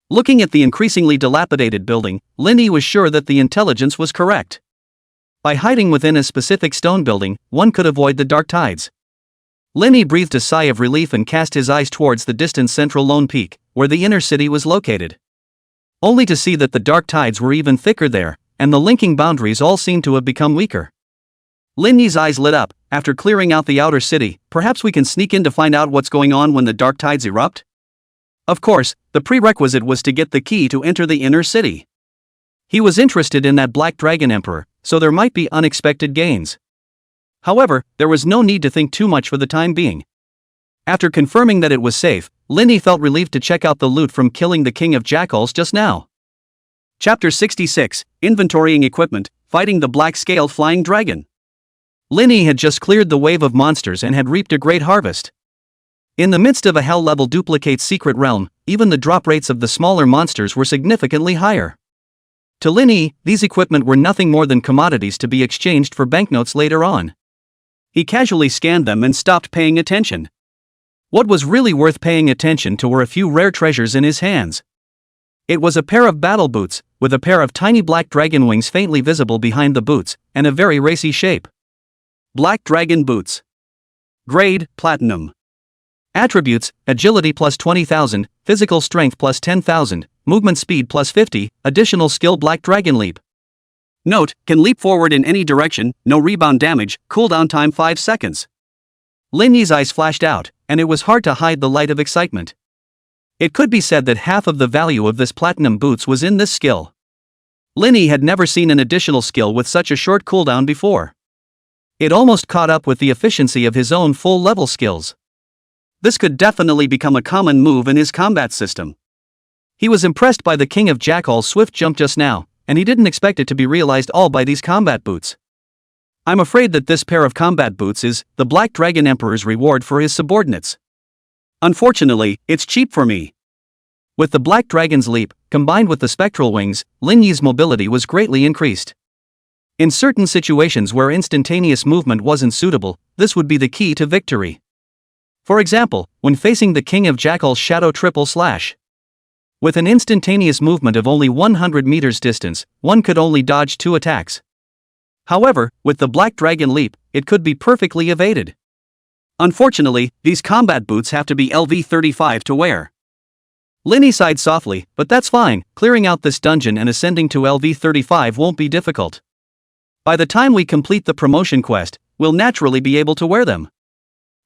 [SPEAKER 1] Looking at the increasingly dilapidated building, Linny was sure that the intelligence was correct. By hiding within a specific stone building, one could avoid the dark tides. Linny breathed a sigh of relief and cast his eyes towards the distant central lone peak, where the inner city was located. Only to see that the dark tides were even thicker there, and the linking boundaries all seemed to have become weaker. Linny's eyes lit up. After clearing out the outer city, perhaps we can sneak in to find out what's going on when the dark tides erupt? Of course, the prerequisite was to get the key to enter the inner city. He was interested in that Black Dragon Emperor, so there might be unexpected gains. However, there was no need to think too much for the time being. After confirming that it was safe, Linny felt relieved to check out the loot from killing the King of Jackals just now. Chapter 66, Inventorying Equipment, Fighting the Black Scale Flying Dragon. Linny had just cleared the wave of monsters and had reaped a great harvest. In the midst of a hell-level duplicate secret realm, even the drop rates of the smaller monsters were significantly higher. To Linny, these equipment were nothing more than commodities to be exchanged for banknotes later on. He casually scanned them and stopped paying attention. What was really worth paying attention to were a few rare treasures in his hands. It was a pair of battle boots, with a pair of tiny black dragon wings faintly visible behind the boots, and a very racy shape. Black Dragon Boots. Grade, Platinum. Attributes, Agility plus 20,000, Physical Strength plus 10,000, Movement Speed plus 50, Additional Skill Black Dragon Leap. Note, can leap forward in any direction, no rebound damage, cooldown time 5 seconds. Linny's eyes flashed out, and it was hard to hide the light of excitement. It could be said that half of the value of this platinum boots was in this skill. Linny had never seen an additional skill with such a short cooldown before. It almost caught up with the efficiency of his own full-level skills. This could definitely become a common move in his combat system. He was impressed by the King of Jackal's swift jump just now, and he didn't expect it to be realized all by these combat boots. I'm afraid that this pair of combat boots is the Black Dragon Emperor's reward for his subordinates. Unfortunately, it's cheap for me. With the Black Dragon's leap, combined with the spectral wings, Linny's mobility was greatly increased. In certain situations where instantaneous movement wasn't suitable, this would be the key to victory. For example, when facing the King of Jackal's Shadow Triple Slash. With an instantaneous movement of only 100 meters distance, one could only dodge 2 attacks. However, with the Black Dragon Leap, it could be perfectly evaded. Unfortunately, these combat boots have to be LV-35 to wear. Linny sighed softly, but that's fine, clearing out this dungeon and ascending to LV-35 won't be difficult. By the time we complete the promotion quest, we'll naturally be able to wear them.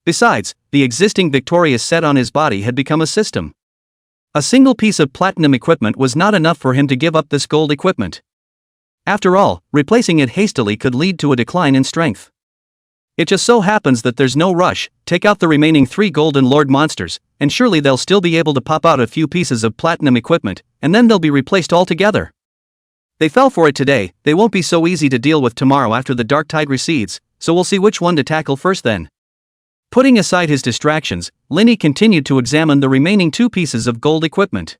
[SPEAKER 1] Besides, the existing victorious set on his body had become a system. A single piece of platinum equipment was not enough for him to give up this gold equipment. After all, replacing it hastily could lead to a decline in strength. It just so happens that there's no rush. Take out the remaining 3 golden lord monsters, and surely they'll still be able to pop out a few pieces of platinum equipment, and then they'll be replaced altogether. They fell for it today, they won't be so easy to deal with tomorrow after the dark tide recedes, so we'll see which one to tackle first then. Putting aside his distractions, Linny continued to examine the remaining 2 pieces of gold equipment.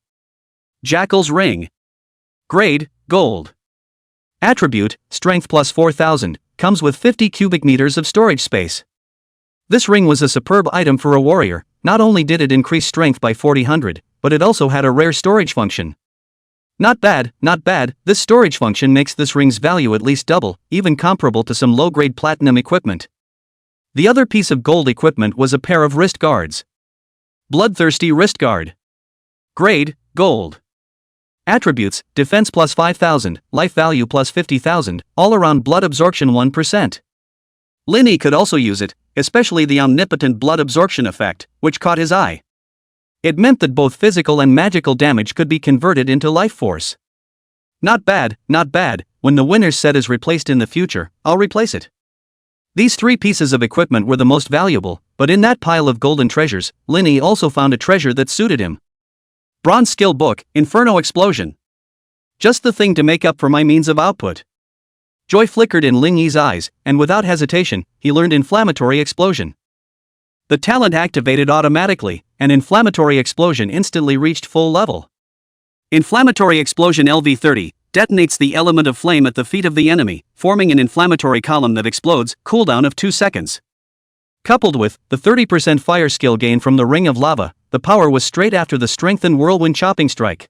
[SPEAKER 1] Jackal's Ring. Grade, Gold. Attribute, Strength plus 4000, comes with 50 cubic meters of storage space. This ring was a superb item for a warrior. Not only did it increase strength by 4000, but it also had a rare storage function. Not bad, not bad. This storage function makes this ring's value at least double, even comparable to some low-grade platinum equipment. The other piece of gold equipment was a pair of wrist guards. Bloodthirsty Wrist Guard. Grade, Gold. Attributes, Defense plus 5000, Life value plus 50,000, all-around blood absorption 1%. Linny could also use it, especially the omnipotent blood absorption effect, which caught his eye. It meant that both physical and magical damage could be converted into life force. Not bad, not bad. When the winner's set is replaced in the future, I'll replace it. These 3 pieces of equipment were the most valuable, but in that pile of golden treasures, Linny also found a treasure that suited him. Bronze Skill Book, Inferno Explosion. Just the thing to make up for my means of output. Joy flickered in Lingy's eyes, and without hesitation, he learned Inflammatory Explosion. The talent activated automatically, and Inflammatory Explosion instantly reached full level. Inflammatory Explosion LV30 detonates the element of flame at the feet of the enemy, forming an inflammatory column that explodes, cooldown of 2 seconds. Coupled with the 30% fire skill gain from the Ring of Lava, the power was straight after the strengthened Whirlwind Chopping Strike.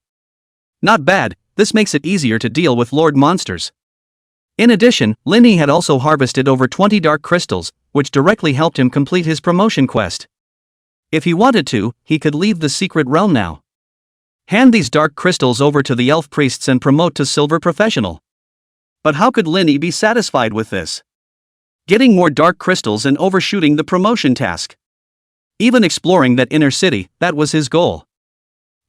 [SPEAKER 1] Not bad, this makes it easier to deal with Lord monsters. In addition, Linny had also harvested over 20 dark crystals, which directly helped him complete his promotion quest. If he wanted to, he could leave the secret realm now. Hand these dark crystals over to the elf priests and promote to Silver Professional. But how could Linny be satisfied with this? Getting more dark crystals and overshooting the promotion task. Even exploring that inner city, that was his goal.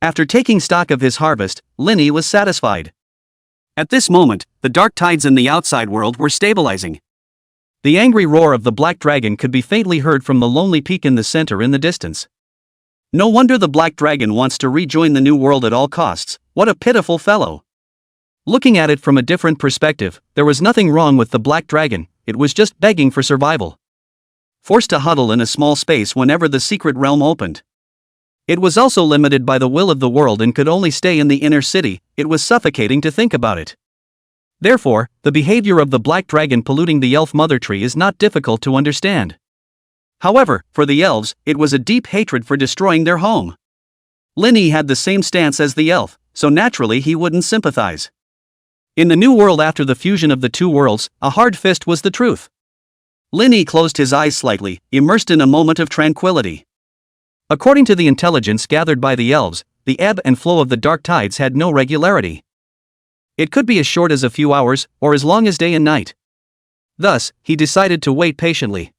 [SPEAKER 1] After taking stock of his harvest, Linny was satisfied. At this moment, the dark tides in the outside world were stabilizing. The angry roar of the black dragon could be faintly heard from the lonely peak in the center in the distance. No wonder the black dragon wants to rejoin the new world at all costs. What a pitiful fellow. Looking at it from a different perspective, there was nothing wrong with the black dragon, it was just begging for survival. Forced to huddle in a small space whenever the secret realm opened. It was also limited by the will of the world and could only stay in the inner city. It was suffocating to think about it. Therefore, the behavior of the black dragon polluting the elf mother tree is not difficult to understand. However, for the elves, it was a deep hatred for destroying their home. Linny had the same stance as the elf, so naturally he wouldn't sympathize. In the new world after the fusion of the 2 worlds, a hard fist was the truth. Linny closed his eyes slightly, immersed in a moment of tranquility. According to the intelligence gathered by the elves, the ebb and flow of the dark tides had no regularity. It could be as short as a few hours, or as long as day and night. Thus, he decided to wait patiently.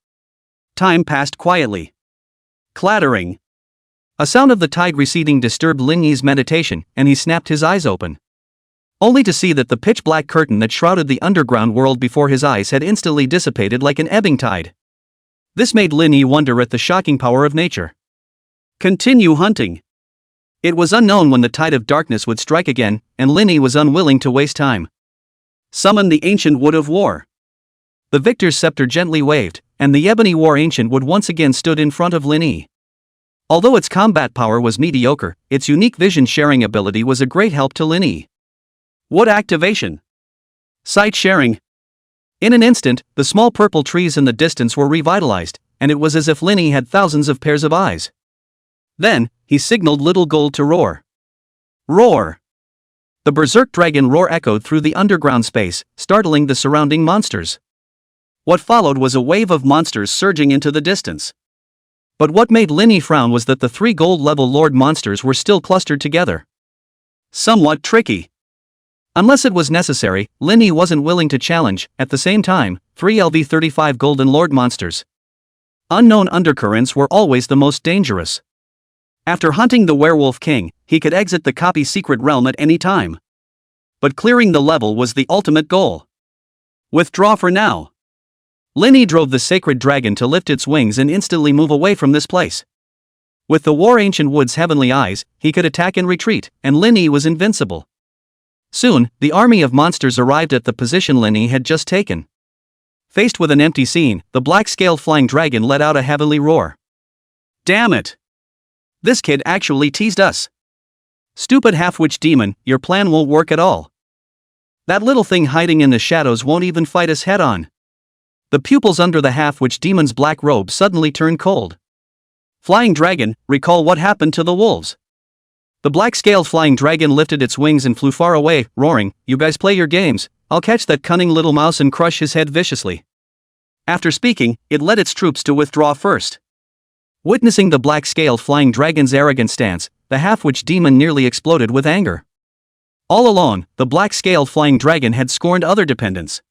[SPEAKER 1] Time passed quietly. Clattering. A sound of the tide receding disturbed Lingy's meditation, and he snapped his eyes open. Only to see that the pitch-black curtain that shrouded the underground world before his eyes had instantly dissipated like an ebbing tide. This made Linny wonder at the shocking power of nature. Continue hunting. It was unknown when the tide of darkness would strike again, and Linny was unwilling to waste time. Summon the ancient wood of war. The victor's scepter gently waved, and the ebony war ancient wood once again stood in front of Linny. Although its combat power was mediocre, its unique vision-sharing ability was a great help to Linny. Wood activation. Sight sharing. In an instant, the small purple trees in the distance were revitalized, and it was as if Linny had thousands of pairs of eyes. Then, he signaled Little Gold to roar. Roar! The berserk dragon roar echoed through the underground space, startling the surrounding monsters. What followed was a wave of monsters surging into the distance. But what made Linny frown was that the 3 gold-level lord monsters were still clustered together. Somewhat tricky. Unless it was necessary, Linny wasn't willing to challenge, at the same time, 3 LV35 golden lord monsters. Unknown undercurrents were always the most dangerous. After hunting the Werewolf King, he could exit the copy secret realm at any time. But clearing the level was the ultimate goal. Withdraw for now. Linny drove the sacred dragon to lift its wings and instantly move away from this place. With the War Ancient Wood's heavenly eyes, he could attack and retreat, and Linny was invincible. Soon, the army of monsters arrived at the position Linny had just taken. Faced with an empty scene, the black-scaled flying dragon let out a heavenly roar. Damn it! This kid actually teased us. Stupid half-witch demon, your plan won't work at all. That little thing hiding in the shadows won't even fight us head-on. The pupils under the half-witch demon's black robe suddenly turned cold. Flying dragon, recall what happened to the wolves. The black-scaled flying dragon lifted its wings and flew far away, roaring, "You guys play your games, I'll catch that cunning little mouse and crush his head viciously." After speaking, it led its troops to withdraw first. Witnessing the black-scaled flying dragon's arrogant stance, the half-witch demon nearly exploded with anger. All along, the black-scaled flying dragon had scorned other dependents.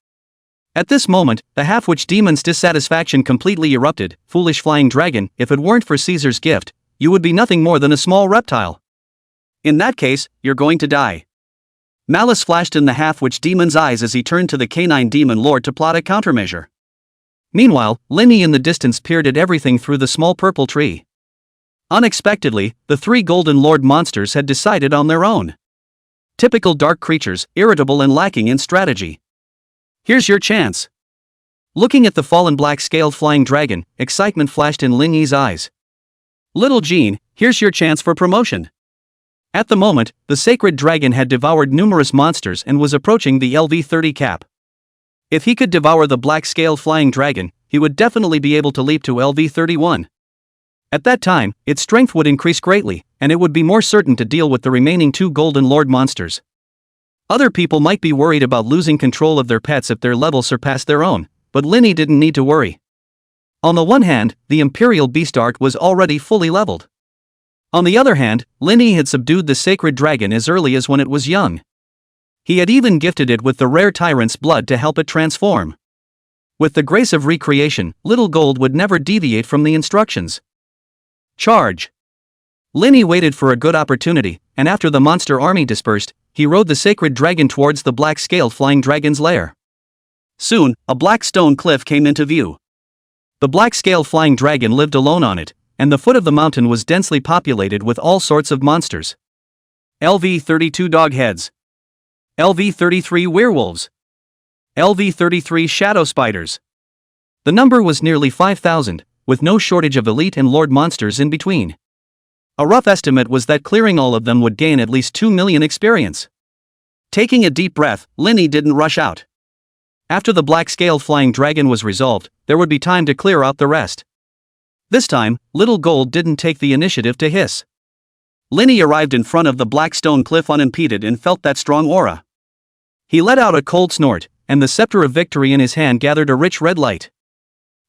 [SPEAKER 1] At this moment, the half-witch demon's dissatisfaction completely erupted. "Foolish flying dragon, if it weren't for Caesar's gift, you would be nothing more than a small reptile. In that case, you're going to die." Malice flashed in the half-witch demon's eyes as he turned to the canine demon lord to plot a countermeasure. Meanwhile, Linny in the distance peered at everything through the small purple tree. Unexpectedly, the three Golden Lord monsters had decided on their own. Typical dark creatures, irritable and lacking in strategy. Here's your chance. Looking at the fallen black-scaled flying dragon, excitement flashed in Linny's eyes. Little Jean, here's your chance for promotion. At the moment, the sacred dragon had devoured numerous monsters and was approaching the LV-30 cap. If he could devour the black-scaled flying dragon, he would definitely be able to leap to LV-31. At that time, its strength would increase greatly, and it would be more certain to deal with the remaining two Golden Lord monsters. Other people might be worried about losing control of their pets if their level surpassed their own, but Linny didn't need to worry. On the one hand, the Imperial Beastart was already fully leveled. On the other hand, Linny had subdued the sacred dragon as early as when it was young. He had even gifted it with the rare tyrant's blood to help it transform. With the grace of recreation, Little Gold would never deviate from the instructions. Charge! Linny waited for a good opportunity, and after the monster army dispersed, he rode the sacred dragon towards the black-scaled flying dragon's lair. Soon, a black stone cliff came into view. The black-scaled flying dragon lived alone on it, and the foot of the mountain was densely populated with all sorts of monsters. LV-32 dogheads. LV-33 werewolves. LV-33 shadow spiders. The number was nearly 5,000, with no shortage of elite and lord monsters in between. A rough estimate was that clearing all of them would gain at least 2 million experience. Taking a deep breath, Linny didn't rush out. After the black-scaled flying dragon was resolved, there would be time to clear out the rest. This time, Little Gold didn't take the initiative to hiss. Linny arrived in front of the black stone cliff unimpeded and felt that strong aura. He let out a cold snort, and the scepter of victory in his hand gathered a rich red light.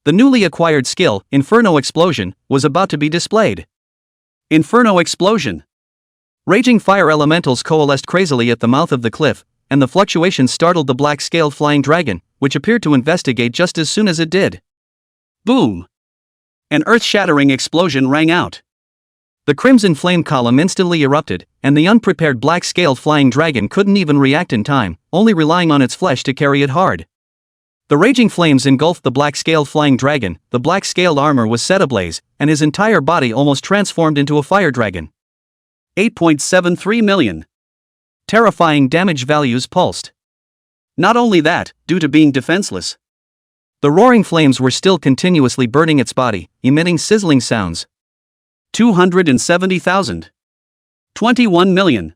[SPEAKER 1] The newly acquired skill, Inferno Explosion, was about to be displayed. Inferno Explosion! Raging fire elementals coalesced crazily at the mouth of the cliff, and the fluctuations startled the black-scaled flying dragon, which appeared to investigate just as soon as it did. Boom! An earth-shattering explosion rang out. The crimson flame column instantly erupted, and the unprepared black-scaled flying dragon couldn't even react in time, only relying on its flesh to carry it hard. The raging flames engulfed the black-scaled flying dragon, the black-scaled armor was set ablaze, and his entire body almost transformed into a fire dragon. 8.73 million. Terrifying damage values pulsed. Not only that, due to being defenseless, the roaring flames were still continuously burning its body, emitting sizzling sounds. 270,000. 21 million.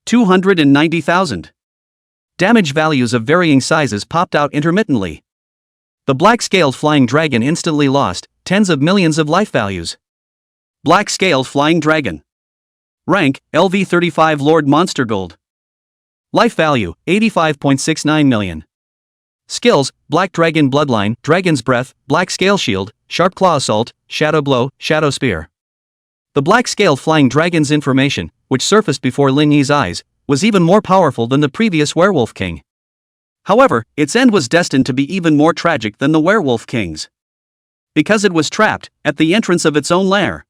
[SPEAKER 1] 290,000. Damage values of varying sizes popped out intermittently. The black-scaled flying dragon instantly lost tens of millions of life values. Black-scaled flying dragon. Rank, LV-35 Lord Monster Gold. Life value, 85.69 million. Skills, Black Dragon Bloodline, Dragon's Breath, Black Scale Shield, Sharp Claw Assault, Shadow Blow, Shadow Spear. The black-scaled flying dragon's information, which surfaced before Ling Yi's eyes, was even more powerful than the previous Werewolf King. However, its end was destined to be even more tragic than the Werewolf King's. Because it was trapped at the entrance of its own lair.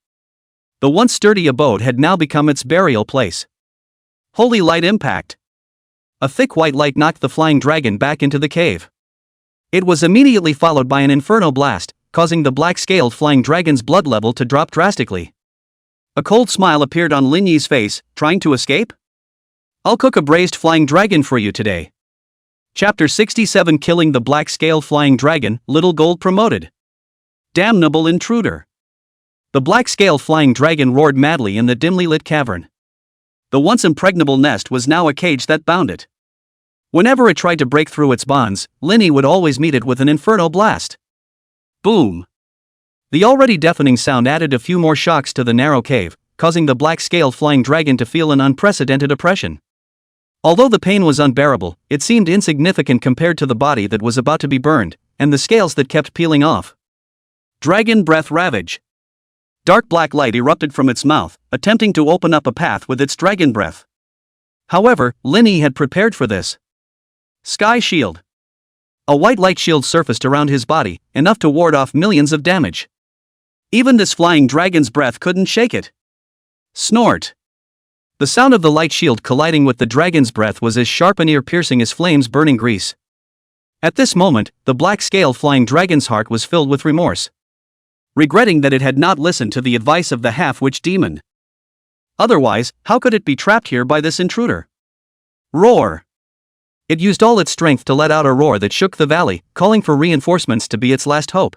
[SPEAKER 1] The once sturdy abode had now become its burial place. Holy light impact. A thick white light knocked the flying dragon back into the cave. It was immediately followed by an inferno blast, causing the black-scaled flying dragon's blood level to drop drastically. A cold smile appeared on Lin Yi's face. Trying to escape? I'll cook a braised flying dragon for you today. Chapter 67, Killing the Black-Scaled Flying Dragon. Little Gold promoted. Damnable intruder. The black-scaled flying dragon roared madly in the dimly lit cavern. The once impregnable nest was now a cage that bound it. Whenever it tried to break through its bonds, Lin Yi would always meet it with an inferno blast. Boom! The already deafening sound added a few more shocks to the narrow cave, causing the black-scaled flying dragon to feel an unprecedented oppression. Although the pain was unbearable, it seemed insignificant compared to the body that was about to be burned, and the scales that kept peeling off. Dragon Breath Ravage. Dark black light erupted from its mouth, attempting to open up a path with its dragon breath. However, Lin Yi had prepared for this. Sky Shield. A white light shield surfaced around his body, enough to ward off millions of damage. Even this flying dragon's breath couldn't shake it. Snort. The sound of the light shield colliding with the dragon's breath was as sharp and ear-piercing as flames burning grease. At this moment, the black-scaled flying dragon's heart was filled with remorse. Regretting that it had not listened to the advice of the half-witch demon. Otherwise, how could it be trapped here by this intruder? Roar. It used all its strength to let out a roar that shook the valley, calling for reinforcements to be its last hope.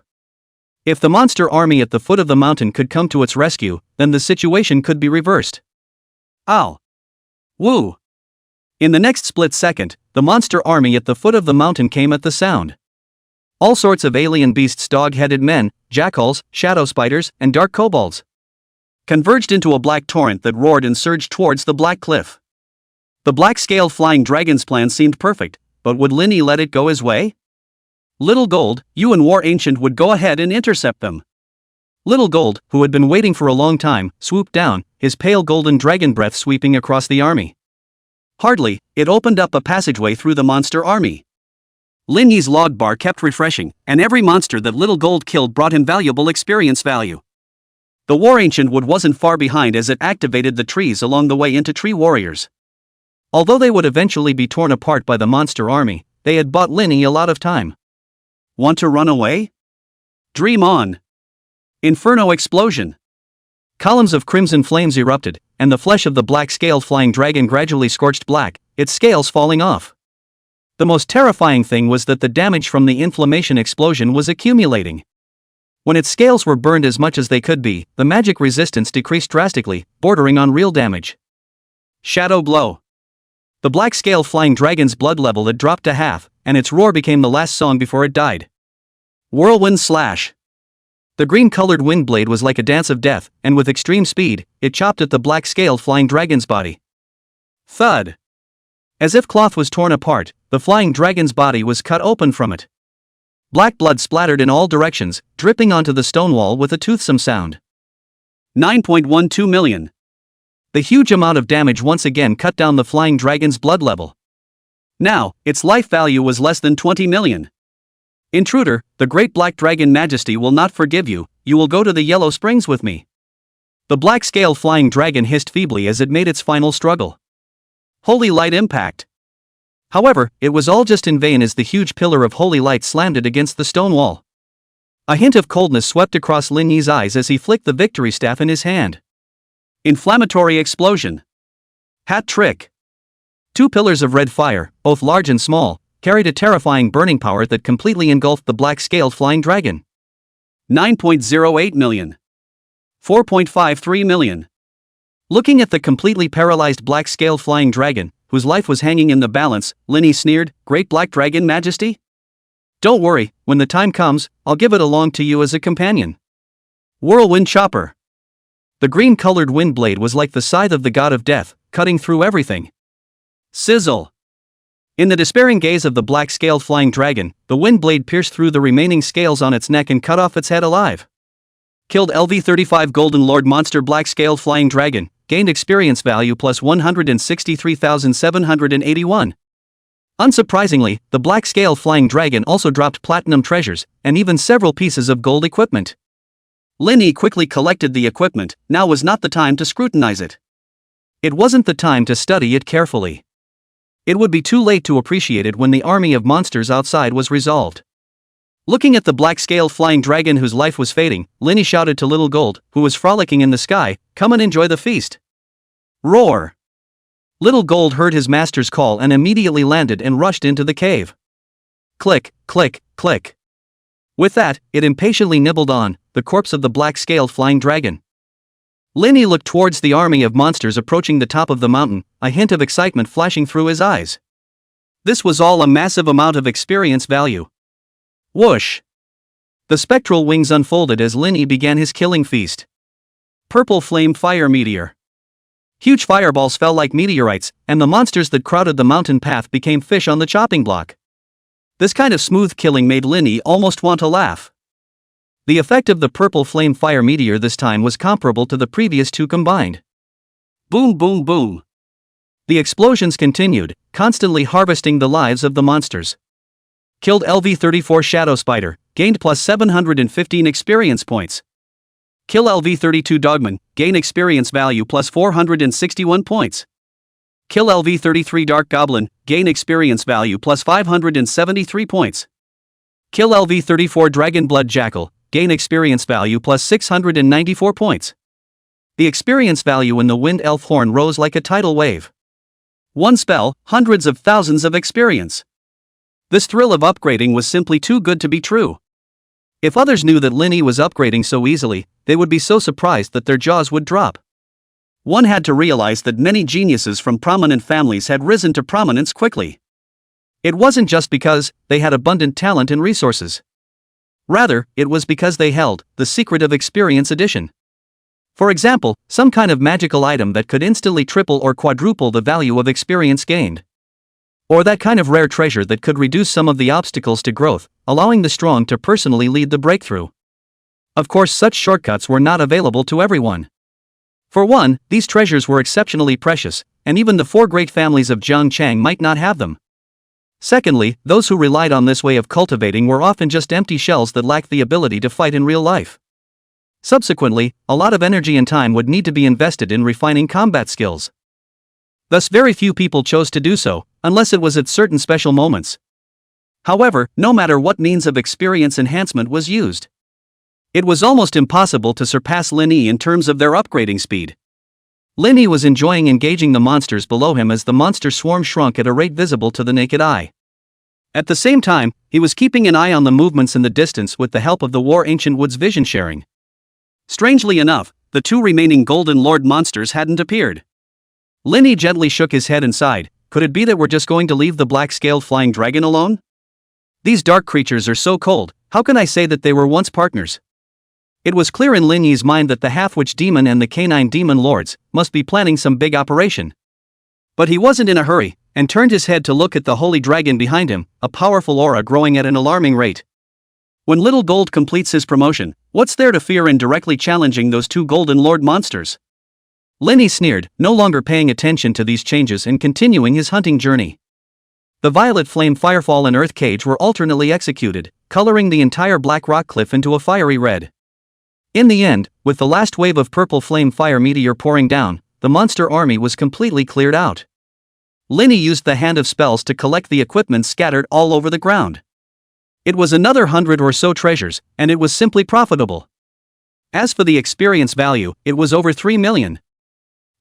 [SPEAKER 1] If the monster army at the foot of the mountain could come to its rescue, then the situation could be reversed. Ow! Woo! In the next split second, the monster army at the foot of the mountain came at the sound. All sorts of alien beasts, dog-headed men, jackals, shadow spiders, and dark kobolds, converged into a black torrent that roared and surged towards the black cliff. The black-scaled flying dragon's plan seemed perfect, but would Lin Yi let it go his way? Little Gold, you and War Ancient would go ahead and intercept them. Little Gold, who had been waiting for a long time, swooped down, his pale golden dragon breath sweeping across the army. Hardly, it opened up a passageway through the monster army. Lin Yi's log bar kept refreshing, and every monster that Little Gold killed brought him valuable experience value. The War Ancient Wood wasn't far behind as it activated the trees along the way into tree warriors. Although they would eventually be torn apart by the monster army, they had bought Lin Yi a lot of time. Want to run away? Dream on. Inferno explosion. Columns of crimson flames erupted, and the flesh of the black-scaled flying dragon gradually scorched black, its scales falling off. The most terrifying thing was that the damage from the inflammation explosion was accumulating. When its scales were burned as much as they could be, the magic resistance decreased drastically, bordering on real damage. Shadow blow. The black-scaled flying dragon's blood level had dropped to half, and its roar became the last song before it died. Whirlwind slash. The green-colored wind blade was like a dance of death, and with extreme speed, it chopped at the black-scaled flying dragon's body. Thud. As if cloth was torn apart, the flying dragon's body was cut open from it. Black blood splattered in all directions, dripping onto the stone wall with a toothsome sound. 9.12 million. The huge amount of damage once again cut down the flying dragon's blood level. Now, its life value was less than 20 million. Intruder, the great black dragon majesty will not forgive you, you will go to the Yellow Springs with me. The black-scaled flying dragon hissed feebly as it made its final struggle. Holy light impact. However, it was all just in vain as the huge pillar of holy light slammed it against the stone wall. A hint of coldness swept across Lin Yi's eyes as he flicked the victory staff in his hand. Inflammatory explosion. Hat trick. Two pillars of red fire, both large and small, carried a terrifying burning power that completely engulfed the black-scaled flying dragon. 9.08 million. 4.53 million. Looking at the completely paralyzed black-scaled flying dragon, whose life was hanging in the balance, Lin Yi sneered, "Great Black Dragon Majesty? Don't worry, when the time comes, I'll give it along to you as a companion." Whirlwind chopper. The green-colored wind blade was like the scythe of the god of death, cutting through everything. Sizzle. In the despairing gaze of the black-scaled flying dragon, the wind blade pierced through the remaining scales on its neck and cut off its head alive. Killed LV35 Golden Lord Monster Black-Scaled Flying Dragon, gained experience value plus 163,781. Unsurprisingly, the black scale flying dragon also dropped platinum treasures, and even several pieces of gold equipment. Lin Yi quickly collected the equipment. Now was not the time to scrutinize it. It wasn't the time to study it carefully. It would be too late to appreciate it when the army of monsters outside was resolved. Looking at the black scale flying dragon whose life was fading, Lin Yi shouted to Little Gold, who was frolicking in the sky, "Come and enjoy the feast." Roar! Little Gold heard his master's call and immediately landed and rushed into the cave. Click, click, click. With that, it impatiently nibbled on the corpse of the black-scaled flying dragon. Lin Yi looked towards the army of monsters approaching the top of the mountain, a hint of excitement flashing through his eyes. This was all a massive amount of experience value. Whoosh! The spectral wings unfolded as Lin Yi began his killing feast. Purple flame fire meteor. Huge fireballs fell like meteorites, and the monsters that crowded the mountain path became fish on the chopping block. This kind of smooth killing made Lin Yi almost want to laugh. The effect of the purple flame fire meteor this time was comparable to the previous two combined. Boom boom boom. The explosions continued, constantly harvesting the lives of the monsters. Killed LV-34 Shadow Spider, gained plus 715 experience points. Kill LV-32 Dogman, gain experience value plus 461 points. Kill LV-33 Dark Goblin, gain experience value plus 573 points. Kill LV-34 Dragon Blood Jackal, gain experience value plus 694 points. The experience value in the Wind Elf Horn rose like a tidal wave. One spell, hundreds of thousands of experience. This thrill of upgrading was simply too good to be true. If others knew that Lin Yi was upgrading so easily, they would be so surprised that their jaws would drop. One had to realize that many geniuses from prominent families had risen to prominence quickly. It wasn't just because they had abundant talent and resources. Rather, it was because they held the secret of experience addition. For example, some kind of magical item that could instantly triple or quadruple the value of experience gained. Or that kind of rare treasure that could reduce some of the obstacles to growth, allowing the strong to personally lead the breakthrough. Of course, such shortcuts were not available to everyone. For one, these treasures were exceptionally precious, and even the four great families of Jiang might not have them. Secondly, those who relied on this way of cultivating were often just empty shells that lacked the ability to fight in real life. Subsequently, a lot of energy and time would need to be invested in refining combat skills. Thus very few people chose to do so, unless it was at certain special moments. However, no matter what means of experience enhancement was used, it was almost impossible to surpass Lin Yi in terms of their upgrading speed. Lin Yi was enjoying engaging the monsters below him as the monster swarm shrunk at a rate visible to the naked eye. At the same time, he was keeping an eye on the movements in the distance with the help of the War Ancient Wood's vision sharing. Strangely enough, the two remaining Golden Lord monsters hadn't appeared. Lin Yi gently shook his head and sighed. Could it be that we're just going to leave the black-scaled flying dragon alone? These dark creatures are so cold, how can I say that they were once partners? It was clear in Lin Yi's mind that the half-witch demon and the canine demon lords must be planning some big operation. But he wasn't in a hurry, and turned his head to look at the holy dragon behind him, a powerful aura growing at an alarming rate. When Little Gold completes his promotion, what's there to fear in directly challenging those two Golden Lord monsters? Lin Yi sneered, no longer paying attention to these changes and continuing his hunting journey. The Violet Flame Firefall and Earth Cage were alternately executed, coloring the entire black rock cliff into a fiery red. In the end, with the last wave of purple flame fire meteor pouring down, the monster army was completely cleared out. Lin Yi used the hand of spells to collect the equipment scattered all over the ground. It was another 100 or so treasures, and it was simply profitable. As for the experience value, it was over 3 million.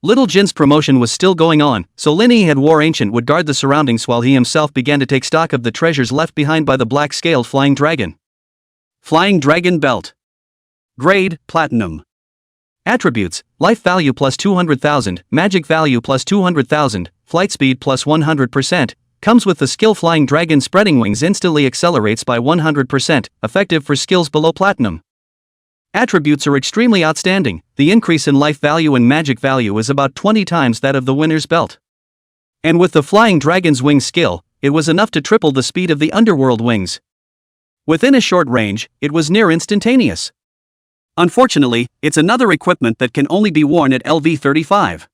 [SPEAKER 1] Little Jin's promotion was still going on, so Lin Yi had War Ancient would guard the surroundings while he himself began to take stock of the treasures left behind by the black-scaled flying dragon. Flying Dragon Belt. Grade, Platinum. Attributes, Life Value plus 200,000, Magic Value plus 200,000, Flight Speed plus 100%, comes with the skill Flying Dragon Spreading Wings instantly accelerates by 100%, effective for skills below Platinum. Attributes are extremely outstanding. The increase in life value and magic value is about 20 times that of the winner's belt. And with the Flying Dragon's Wings skill, it was enough to triple the speed of the Underworld Wings. Within a short range, it was near instantaneous. Unfortunately, it's another equipment that can only be worn at LV-35.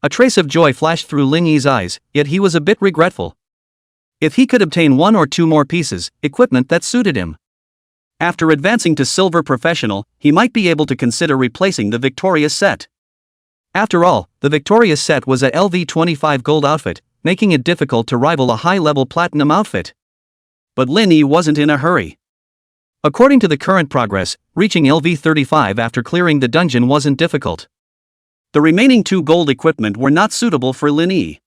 [SPEAKER 1] A trace of joy flashed through Lin Yi's eyes, yet he was a bit regretful. If he could obtain one or two more pieces, equipment that suited him. After advancing to Silver Professional, he might be able to consider replacing the Victorious set. After all, the Victorious set was a LV25 gold outfit, making it difficult to rival a high-level platinum outfit. But Lin Yi wasn't in a hurry. According to the current progress, reaching LV35 after clearing the dungeon wasn't difficult. The remaining 2 gold equipment were not suitable for Lin Yi.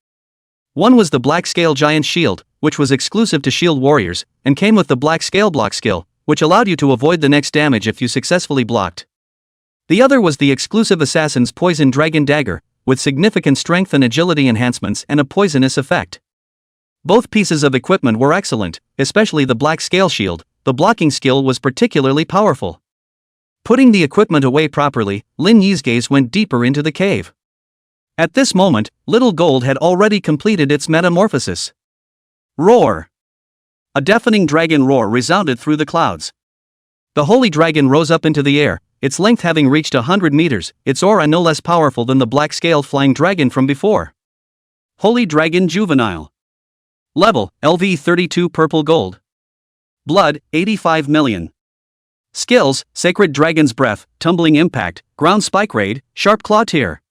[SPEAKER 1] One was the Black Scale Giant Shield, which was exclusive to shield warriors, and came with the Black Scale Block skill, which allowed you to avoid the next damage if you successfully blocked. The other was the exclusive Assassin's Poison Dragon Dagger, with significant strength and agility enhancements and a poisonous effect. Both pieces of equipment were excellent, especially the Black Scale Shield. The blocking skill was particularly powerful. Putting the equipment away properly, Lin Yi's gaze went deeper into the cave. At this moment, Little Gold had already completed its metamorphosis. Roar! A deafening dragon roar resounded through the clouds. The holy dragon rose up into the air, its length having reached 100 meters, its aura no less powerful than the black-scaled flying dragon from before. Holy Dragon Juvenile. Level, LV32 Purple Gold. Blood, 85 million. Skills, Sacred Dragon's Breath, Tumbling Impact, Ground Spike Raid, Sharp Claw Tier.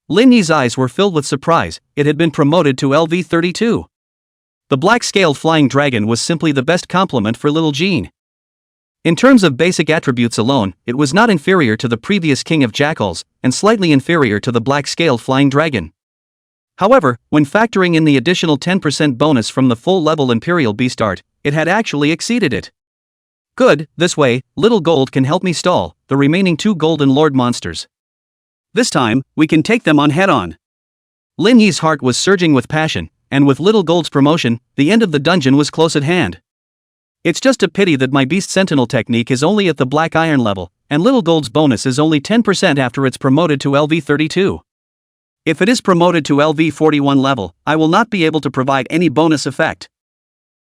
[SPEAKER 1] Lin Yi's eyes were filled with surprise, it had been promoted to LV32. The black-scaled flying dragon was simply the best complement for Little Jean. In terms of basic attributes alone, it was not inferior to the previous King of Jackals, and slightly inferior to the black-scaled flying dragon. However, when factoring in the additional 10% bonus from the full-level Imperial Beast Art, it had actually exceeded it. Good, this way, Little Gold can help me stall the remaining 2 Golden Lord monsters. This time, we can take them on head-on. Lin Yi's heart was surging with passion, and with Little Gold's promotion, the end of the dungeon was close at hand. It's just a pity that my Beast Sentinel technique is only at the Black Iron level, and Little Gold's bonus is only 10% after it's promoted to LV32. If it is promoted to LV41 level, I will not be able to provide any bonus effect.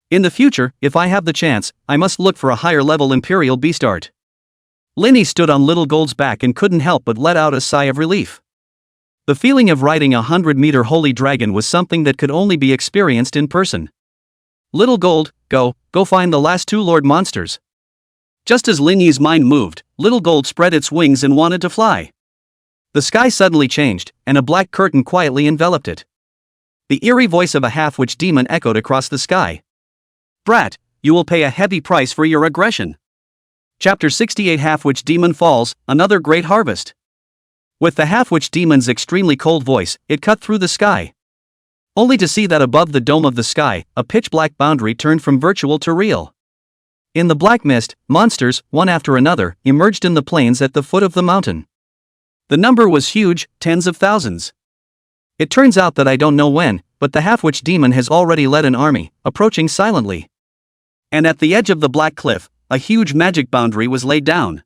[SPEAKER 1] In the future, if I have the chance, I must look for a higher level Imperial Beast Art. Lin Yi stood on Little Gold's back and couldn't help but let out a sigh of relief. The feeling of riding a 100-meter holy dragon was something that could only be experienced in person. Little Gold, go find the last 2 Lord monsters. Just as Lin Yi's mind moved, Little Gold spread its wings and wanted to fly. The sky suddenly changed, and a black curtain quietly enveloped it. The eerie voice of a half-witch demon echoed across the sky. Brat, you will pay a heavy price for your aggression. Chapter 68 Half-Witch Demon Falls, Another Great Harvest. With the half-witch demon's extremely cold voice, it cut through the sky. Only to see that above the dome of the sky, a pitch-black boundary turned from virtual to real. In the black mist, monsters, one after another, emerged in the plains at the foot of the mountain. The number was huge, tens of thousands. It turns out that I don't know when, but the half-witch demon has already led an army, approaching silently. And at the edge of the black cliff, a huge magic boundary was laid down.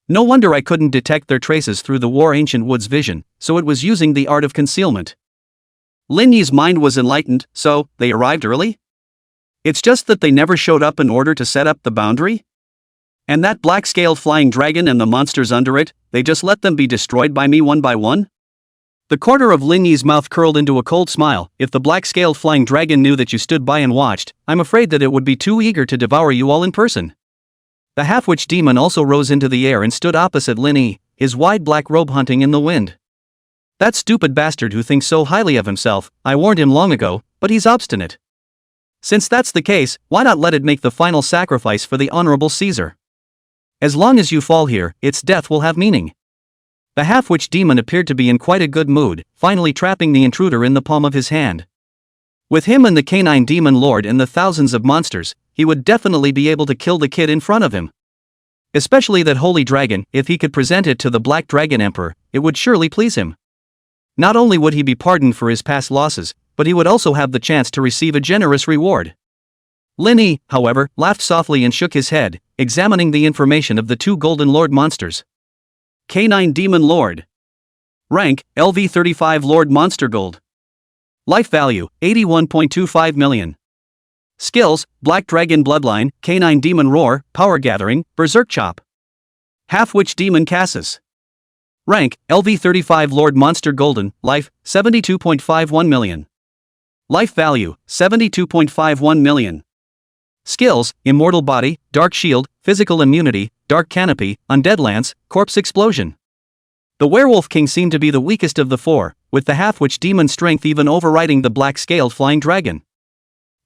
[SPEAKER 1] No wonder I couldn't detect their traces through the War Ancient Wood's vision, so it was using the art of concealment. Lin Yi's mind was enlightened, so, they arrived early? It's just that they never showed up in order to set up the boundary? And that black-scaled flying dragon and the monsters under it, they just let them be destroyed by me one by one? The corner of Lin Yi's mouth curled into a cold smile. If the black-scaled flying dragon knew that you stood by and watched, I'm afraid that it would be too eager to devour you all in person. The half-witch demon also rose into the air and stood opposite Lin Yi, his wide black robe hunting in the wind. That stupid bastard who thinks so highly of himself, I warned him long ago, but he's obstinate. Since that's the case, why not let it make the final sacrifice for the honorable Caesar? As long as you fall here, its death will have meaning. The half-witch demon appeared to be in quite a good mood, finally trapping the intruder in the palm of his hand. With him and the canine demon lord and the thousands of monsters, he would definitely be able to kill the kid in front of him. Especially that holy dragon, if he could present it to the Black Dragon Emperor, it would surely please him. Not only would he be pardoned for his past losses, but he would also have the chance to receive a generous reward. Lin Yi, however, laughed softly and shook his head, examining the information of the 2 Golden Lord monsters. Canine Demon Lord. Rank, LV35 Lord Monster Gold. Life value, 81.25 million. Skills, Black Dragon Bloodline, Canine Demon Roar, Power Gathering, Berserk Chop. Half-Witch Demon Cassis. Rank, LV35 Lord Monster Golden, Life, 72.51 million. Life value, 72.51 million. Skills, Immortal Body, Dark Shield, Physical Immunity, Dark Canopy, Undead Lance, Corpse Explosion. The Werewolf King seemed to be the weakest of the four, with the half-witch demon strength even overriding the black-scaled flying dragon.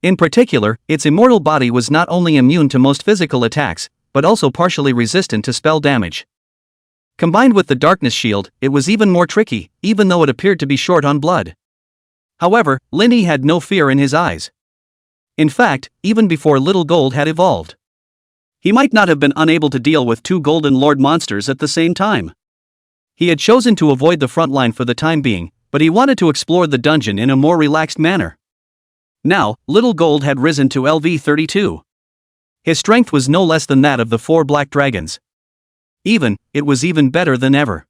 [SPEAKER 1] In particular, its immortal body was not only immune to most physical attacks, but also partially resistant to spell damage. Combined with the darkness shield, it was even more tricky, even though it appeared to be short on blood. However, Linny had no fear in his eyes. In fact, even before Little Gold had evolved, he might not have been unable to deal with two Golden Lord monsters at the same time. He had chosen to avoid the front line for the time being, but he wanted to explore the dungeon in a more relaxed manner. Now, Little Gold had risen to LV32. His strength was no less than that of the four black dragons. It was even better than ever.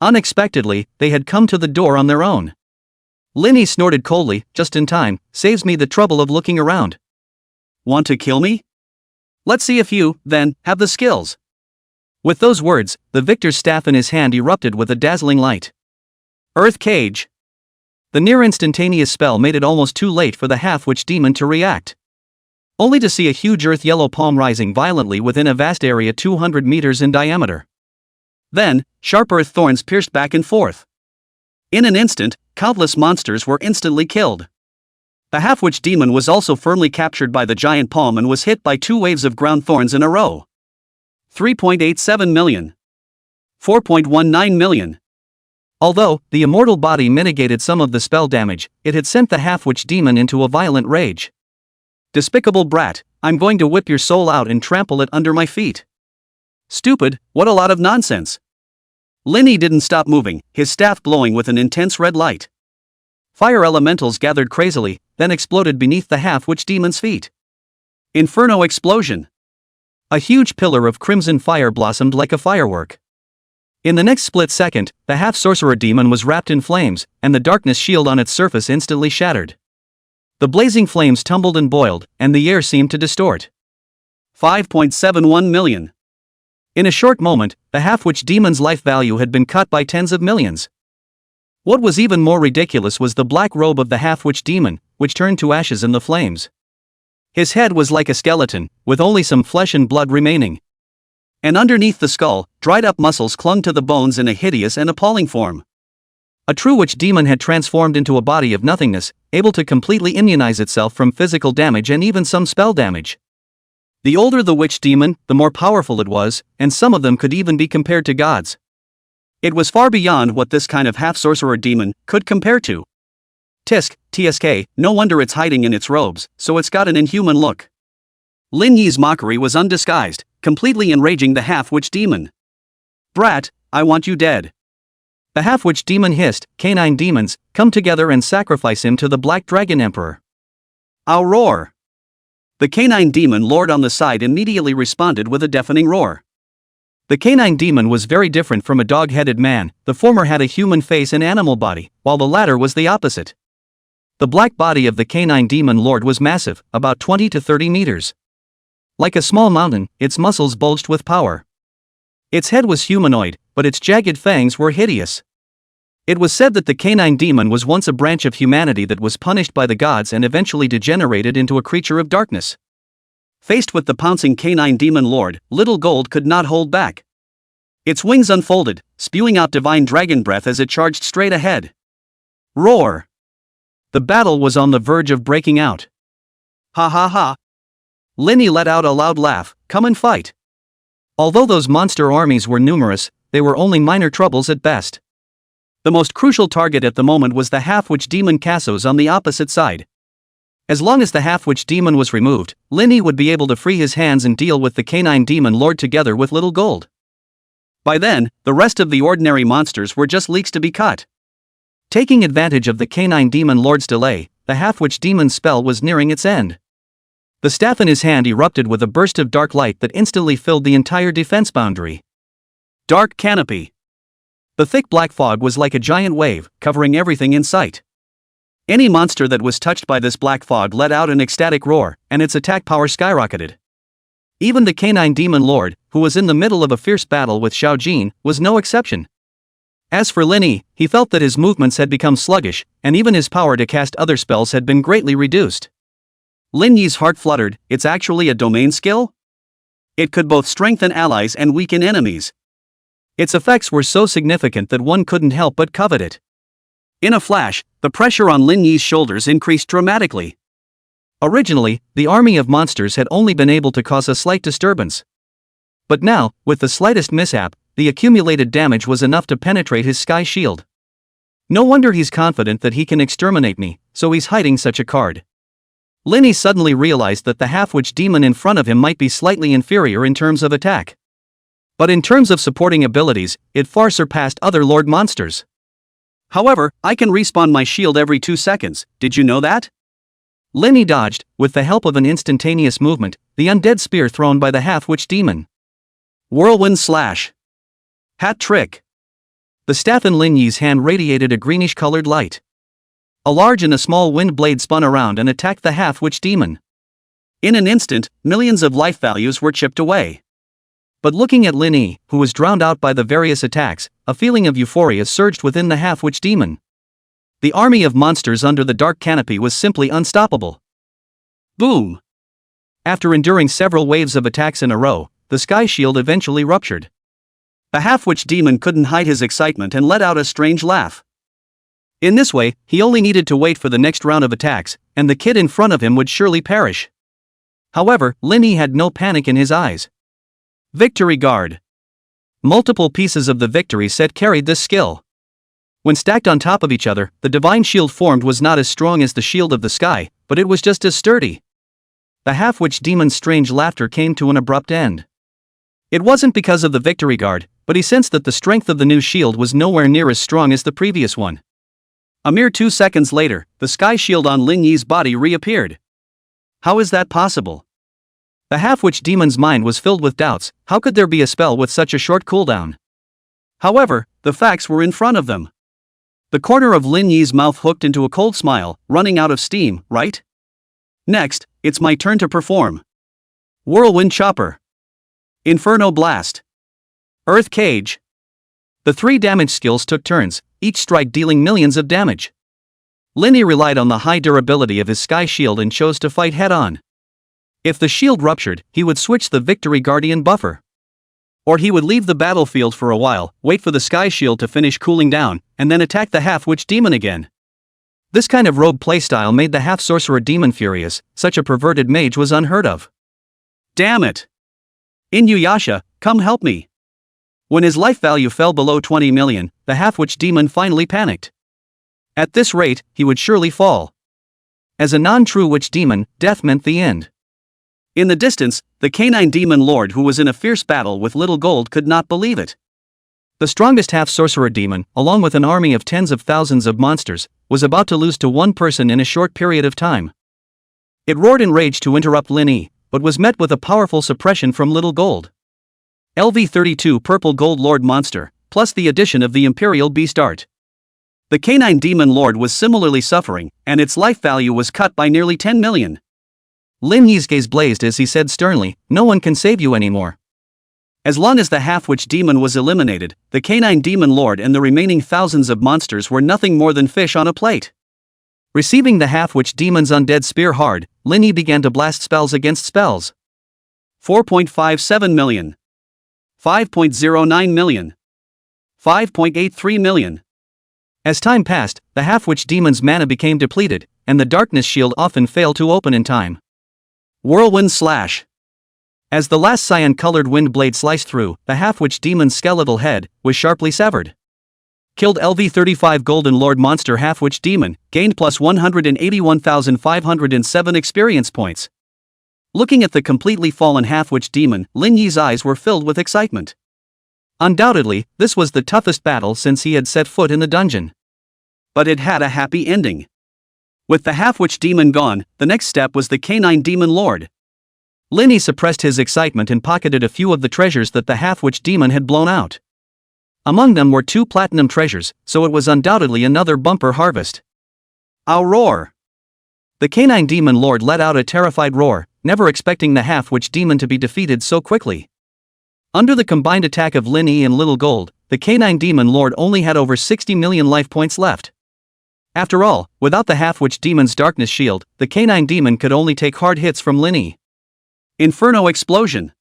[SPEAKER 1] Unexpectedly, they had come to the door on their own. Linny snorted coldly, just in time, saves me the trouble of looking around. Want to kill me? Let's see if you, then, have the skills. With those words, the victor's staff in his hand erupted with a dazzling light. Earth Cage. The near-instantaneous spell made it almost too late for the half-witch demon to react. Only to see a huge earth-yellow palm rising violently within a vast area 200 meters in diameter. Then, sharp earth thorns pierced back and forth. In an instant, countless monsters were instantly killed. The half-witch demon was also firmly captured by the giant palm and was hit by two waves of ground thorns in a row. 3.87 million. 4.19 million. Although the immortal body mitigated some of the spell damage, it had sent the half-witch demon into a violent rage. Despicable brat, I'm going to whip your soul out and trample it under my feet. Stupid, what a lot of nonsense. Linny didn't stop moving, his staff glowing with an intense red light. Fire elementals gathered crazily, then exploded beneath the half-witch demon's feet. Inferno explosion. A huge pillar of crimson fire blossomed like a firework. In the next split second, the half-sorcerer demon was wrapped in flames, and the darkness shield on its surface instantly shattered. The blazing flames tumbled and boiled, and the air seemed to distort. 5.71 million. In a short moment, the half-witch demon's life value had been cut by tens of millions. What was even more ridiculous was the black robe of the half-witch demon, which turned to ashes in the flames. His head was like a skeleton, with only some flesh and blood remaining. And underneath the skull, dried-up muscles clung to the bones in a hideous and appalling form. A true witch demon had transformed into a body of nothingness, able to completely immunize itself from physical damage and even some spell damage. The older the witch demon, the more powerful it was, and some of them could even be compared to gods. It was far beyond what this kind of half-sorcerer demon could compare to. TSK, no wonder it's hiding in its robes, so it's got an inhuman look. Lin Yi's mockery was undisguised, completely enraging the half-witch demon. Brat, I want you dead. The half-witch demon hissed, canine demons, come together and sacrifice him to the Black Dragon Emperor. I'll roar. The canine demon lord on the side immediately responded with a deafening roar. The canine demon was very different from a dog-headed man, the former had a human face and animal body, while the latter was the opposite. The black body of the canine demon lord was massive, about 20 to 30 meters. Like a small mountain, its muscles bulged with power. Its head was humanoid, but its jagged fangs were hideous. It was said that the canine demon was once a branch of humanity that was punished by the gods and eventually degenerated into a creature of darkness. Faced with the pouncing canine demon lord, Little Gold could not hold back. Its wings unfolded, spewing out divine dragon breath as it charged straight ahead. Roar! The battle was on the verge of breaking out. Ha ha ha! Linny let out a loud laugh, come and fight. Although those monster armies were numerous, they were only minor troubles at best. The most crucial target at the moment was the half-witch demon Casios on the opposite side. As long as the half-witch demon was removed, Linny would be able to free his hands and deal with the canine demon lord together with Little Gold. By then, the rest of the ordinary monsters were just leaks to be cut. Taking advantage of the canine demon lord's delay, the half-witch demon's spell was nearing its end. The staff in his hand erupted with a burst of dark light that instantly filled the entire defense boundary. Dark Canopy. The thick black fog was like a giant wave, covering everything in sight. Any monster that was touched by this black fog let out an ecstatic roar, and its attack power skyrocketed. Even the canine demon lord, who was in the middle of a fierce battle with Xiao Jin, was no exception. As for Lin Yi, he felt that his movements had become sluggish, and even his power to cast other spells had been greatly reduced. Lin Yi's heart fluttered. It's actually a domain skill? It could both strengthen allies and weaken enemies. Its effects were so significant that one couldn't help but covet it. In a flash, the pressure on Lin Yi's shoulders increased dramatically. Originally, the army of monsters had only been able to cause a slight disturbance. But now, with the slightest mishap, the accumulated damage was enough to penetrate his sky shield. No wonder he's confident that he can exterminate me, so he's hiding such a card. Lin Yi suddenly realized that the half-witch demon in front of him might be slightly inferior in terms of attack. But in terms of supporting abilities, it far surpassed other lord monsters. However, I can respawn my shield every 2 seconds, did you know that? Lin Yi dodged, with the help of an instantaneous movement, the undead spear thrown by the half-witch demon. Whirlwind slash. Hat trick. The staff in Lin Yi's hand radiated a greenish-colored light. A large and a small wind blade spun around and attacked the half-witch demon. In an instant, millions of life values were chipped away. But looking at Lin Yi, who was drowned out by the various attacks, a feeling of euphoria surged within the half-witch demon. The army of monsters under the dark canopy was simply unstoppable. Boom! After enduring several waves of attacks in a row, the sky shield eventually ruptured. The half-witch demon couldn't hide his excitement and let out a strange laugh. In this way, he only needed to wait for the next round of attacks, and the kid in front of him would surely perish. However, Lin Yi had no panic in his eyes. Victory Guard. Multiple pieces of the victory set carried this skill. When stacked on top of each other, the divine shield formed was not as strong as the shield of the sky, but it was just as sturdy. The half-witch demon's strange laughter came to an abrupt end. It wasn't because of the victory guard, but he sensed that the strength of the new shield was nowhere near as strong as the previous one. A mere 2 seconds later, the sky shield on Lin Yi's body reappeared. How is that possible? The half-witch demon's mind was filled with doubts. How could there be a spell with such a short cooldown? However, the facts were in front of them. The corner of Lin Yi's mouth hooked into a cold smile, running out of steam, right? Next, it's my turn to perform. Whirlwind Chopper. Inferno Blast. Earth Cage. The 3 damage skills took turns, each strike dealing millions of damage. Lin Yi relied on the high durability of his sky shield and chose to fight head-on. If the shield ruptured, he would switch the Victory Guardian buffer. Or he would leave the battlefield for a while, wait for the sky shield to finish cooling down, and then attack the half-witch demon again. This kind of rogue playstyle made the half-sorcerer demon furious. Such a perverted mage was unheard of. Damn it! Inuyasha, come help me. When his life value fell below 20 million, the half-witch demon finally panicked. At this rate, he would surely fall. As a non-true witch demon, death meant the end. In the distance, the canine demon lord who was in a fierce battle with Little Gold could not believe it. The strongest half-sorcerer demon, along with an army of tens of thousands of monsters, was about to lose to one person in a short period of time. It roared in rage to interrupt Lin Yi, but was met with a powerful suppression from Little Gold. LV32 Purple Gold Lord Monster, plus the addition of the Imperial Beast Art. The canine demon lord was similarly suffering, and its life value was cut by nearly 10 million. Lin Yi's gaze blazed as he said sternly, "No one can save you anymore." As long as the half-witch demon was eliminated, the canine demon lord and the remaining thousands of monsters were nothing more than fish on a plate. Receiving the half-witch demon's undead spear hard, Lin Yi began to blast spells against spells. 4.57 million. 5.09 million. 5.83 million. As time passed, the half-witch demon's mana became depleted, and the darkness shield often failed to open in time. Whirlwind Slash. As the last cyan-colored wind blade sliced through, the half-witch demon's skeletal head was sharply severed. Killed LV35 Golden Lord Monster Half-Witch Demon, gained plus 181,507 experience points. Looking at the completely fallen half-witch demon, Lin Yi's eyes were filled with excitement. Undoubtedly, this was the toughest battle since he had set foot in the dungeon. But it had a happy ending. With the half-witch demon gone, the next step was the canine demon lord. Lin Yi suppressed his excitement and pocketed a few of the treasures that the half-witch demon had blown out. Among them were 2 platinum treasures, so it was undoubtedly another bumper harvest. Ow roar! The canine demon lord let out a terrified roar, never expecting the half-witch demon to be defeated so quickly. Under the combined attack of Lin Yi and Little Gold, the Canine Demon Lord only had over 60 million life points left. After all, without the Half-Witch Demon's Darkness Shield, the Canine Demon could only take hard hits from Linny. Inferno Explosion.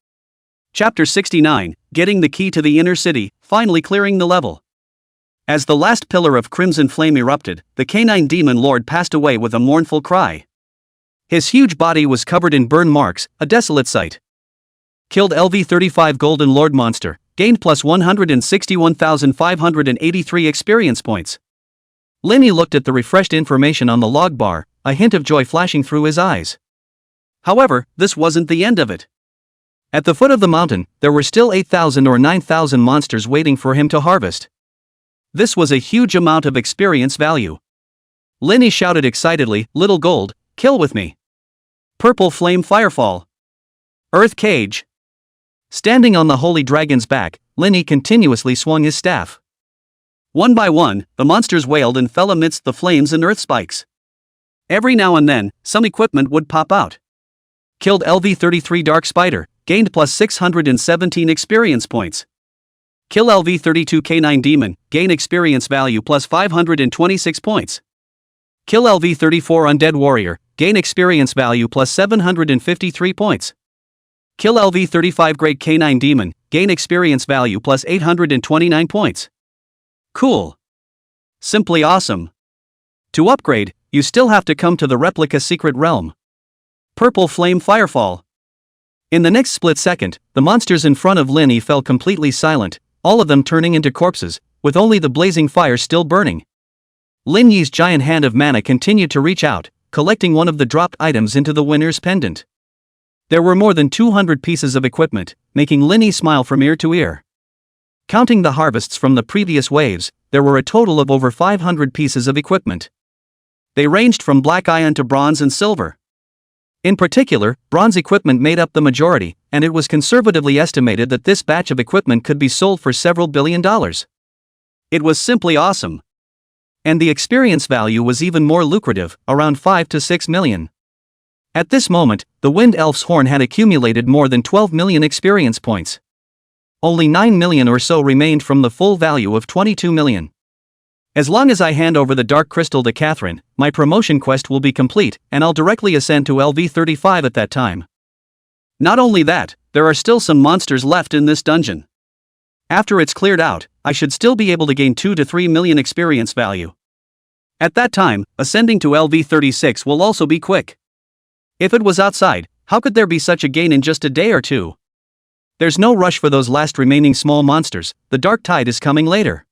[SPEAKER 1] Chapter 69, Getting the Key to the Inner City, finally clearing the level. As the last pillar of crimson flame erupted, the Canine Demon Lord passed away with a mournful cry. His huge body was covered in burn marks, a desolate sight. Killed LV-35 Golden Lord Monster, gained plus 161,583 experience points. Linny looked at the refreshed information on the log bar, a hint of joy flashing through his eyes. However, this wasn't the end of it. At the foot of the mountain, there were still 8,000 or 9,000 monsters waiting for him to harvest. This was a huge amount of experience value. Linny shouted excitedly, "Little Gold, kill with me." Purple Flame Firefall. Earth Cage. Standing on the Holy Dragon's back, Linny continuously swung his staff. One by one, the monsters wailed and fell amidst the flames and earth spikes. Every now and then, some equipment would pop out. Killed LV-33 Dark Spider, gained plus 617 experience points. Kill LV-32 Canine Demon, gain experience value plus 526 points. Kill LV-34 Undead Warrior, gain experience value plus 753 points. Kill LV-35 Great Canine Demon, gain experience value plus 829 points. Cool. Simply awesome. To upgrade, you still have to come to the replica secret realm. Purple Flame Firefall. In the next split second, the monsters in front of Linny fell completely silent, all of them turning into corpses, with only the blazing fire still burning. Lin Yi's giant hand of mana continued to reach out, collecting one of the dropped items into the winner's pendant. There were more than 200 pieces of equipment, making Linny smile from ear to ear. Counting the harvests from the previous waves, there were a total of over 500 pieces of equipment. They ranged from black iron to bronze and silver. In particular, bronze equipment made up the majority, and it was conservatively estimated that this batch of equipment could be sold for several $billion. It was simply awesome. And the experience value was even more lucrative, around 5 to 6 million. At this moment, the Wind Elf's horn had accumulated more than 12 million experience points. Only 9 million or so remained from the full value of 22 million. As long as I hand over the Dark Crystal to Catherine, my promotion quest will be complete, and I'll directly ascend to LV-35 at that time. Not only that, there are still some monsters left in this dungeon. After it's cleared out, I should still be able to gain 2 to 3 million experience value. At that time, ascending to LV-36 will also be quick. If it was outside, how could there be such a gain in just a day or two? There's no rush for those last remaining small monsters, the Dark Tide is coming later.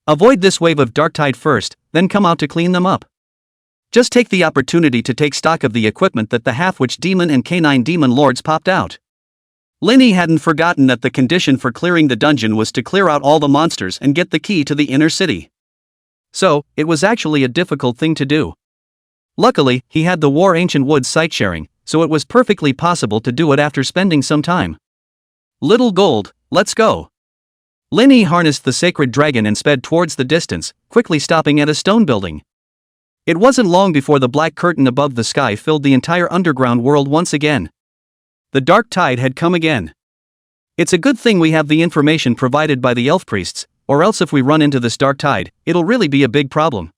[SPEAKER 1] Avoid this wave of Dark Tide first, then come out to clean them up. Just take the opportunity to take stock of the equipment that the Half-Witch Demon and Canine Demon Lords popped out. Linny hadn't forgotten that the condition for clearing the dungeon was to clear out all the monsters and get the key to the inner city. So, it was actually a difficult thing to do. Luckily, he had the War Ancient Woods site sharing, so it was perfectly possible to do it after spending some time. Little Gold, let's go. Linny harnessed the sacred dragon and sped towards the distance, quickly stopping at a stone building. It wasn't long before the black curtain above the sky filled the entire underground world once again. The Dark Tide had come again. It's a good thing we have the information provided by the elf priests, or else if we run into this Dark Tide, it'll really be a big problem.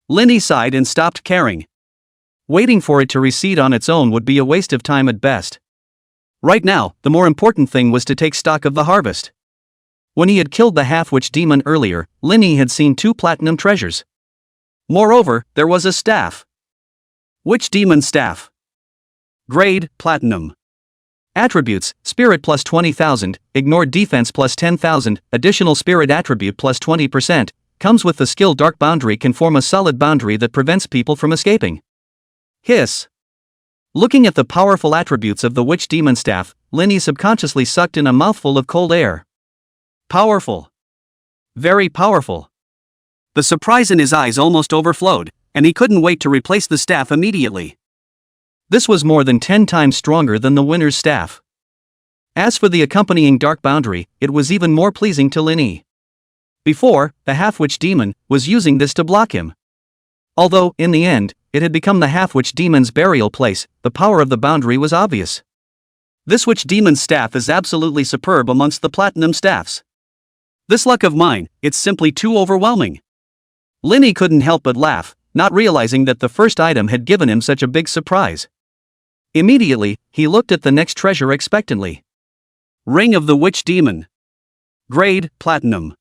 [SPEAKER 1] Linny sighed and stopped caring. Waiting for it to recede on its own would be a waste of time at best. Right now, the more important thing was to take stock of the harvest. When he had killed the Half-Witch Demon earlier, Linny had seen 2 platinum treasures. Moreover, there was a staff. Which demon staff? Grade, Platinum. Attributes, Spirit plus 20,000, Ignored Defense plus 10,000, Additional Spirit Attribute plus 20%, comes with the skill Dark Boundary can form a solid boundary that prevents people from escaping. Hiss. Looking at the powerful attributes of the Witch Demon Staff, Linny subconsciously sucked in a mouthful of cold air. Powerful. Very powerful. The surprise in his eyes almost overflowed, and he couldn't wait to replace the staff immediately. This was more than 10 times stronger than the winner's staff. As for the accompanying Dark Boundary, it was even more pleasing to Linny. Before, the Half-Witch Demon was using this to block him. Although, in the end, it had become the Half-Witch Demon's burial place, the power of the boundary was obvious. This Witch Demon's staff is absolutely superb amongst the platinum staffs. This luck of mine, it's simply too overwhelming. Linny couldn't help but laugh, not realizing that the first item had given him such a big surprise. Immediately, he looked at the next treasure expectantly. Ring of the Witch Demon. Grade, Platinum.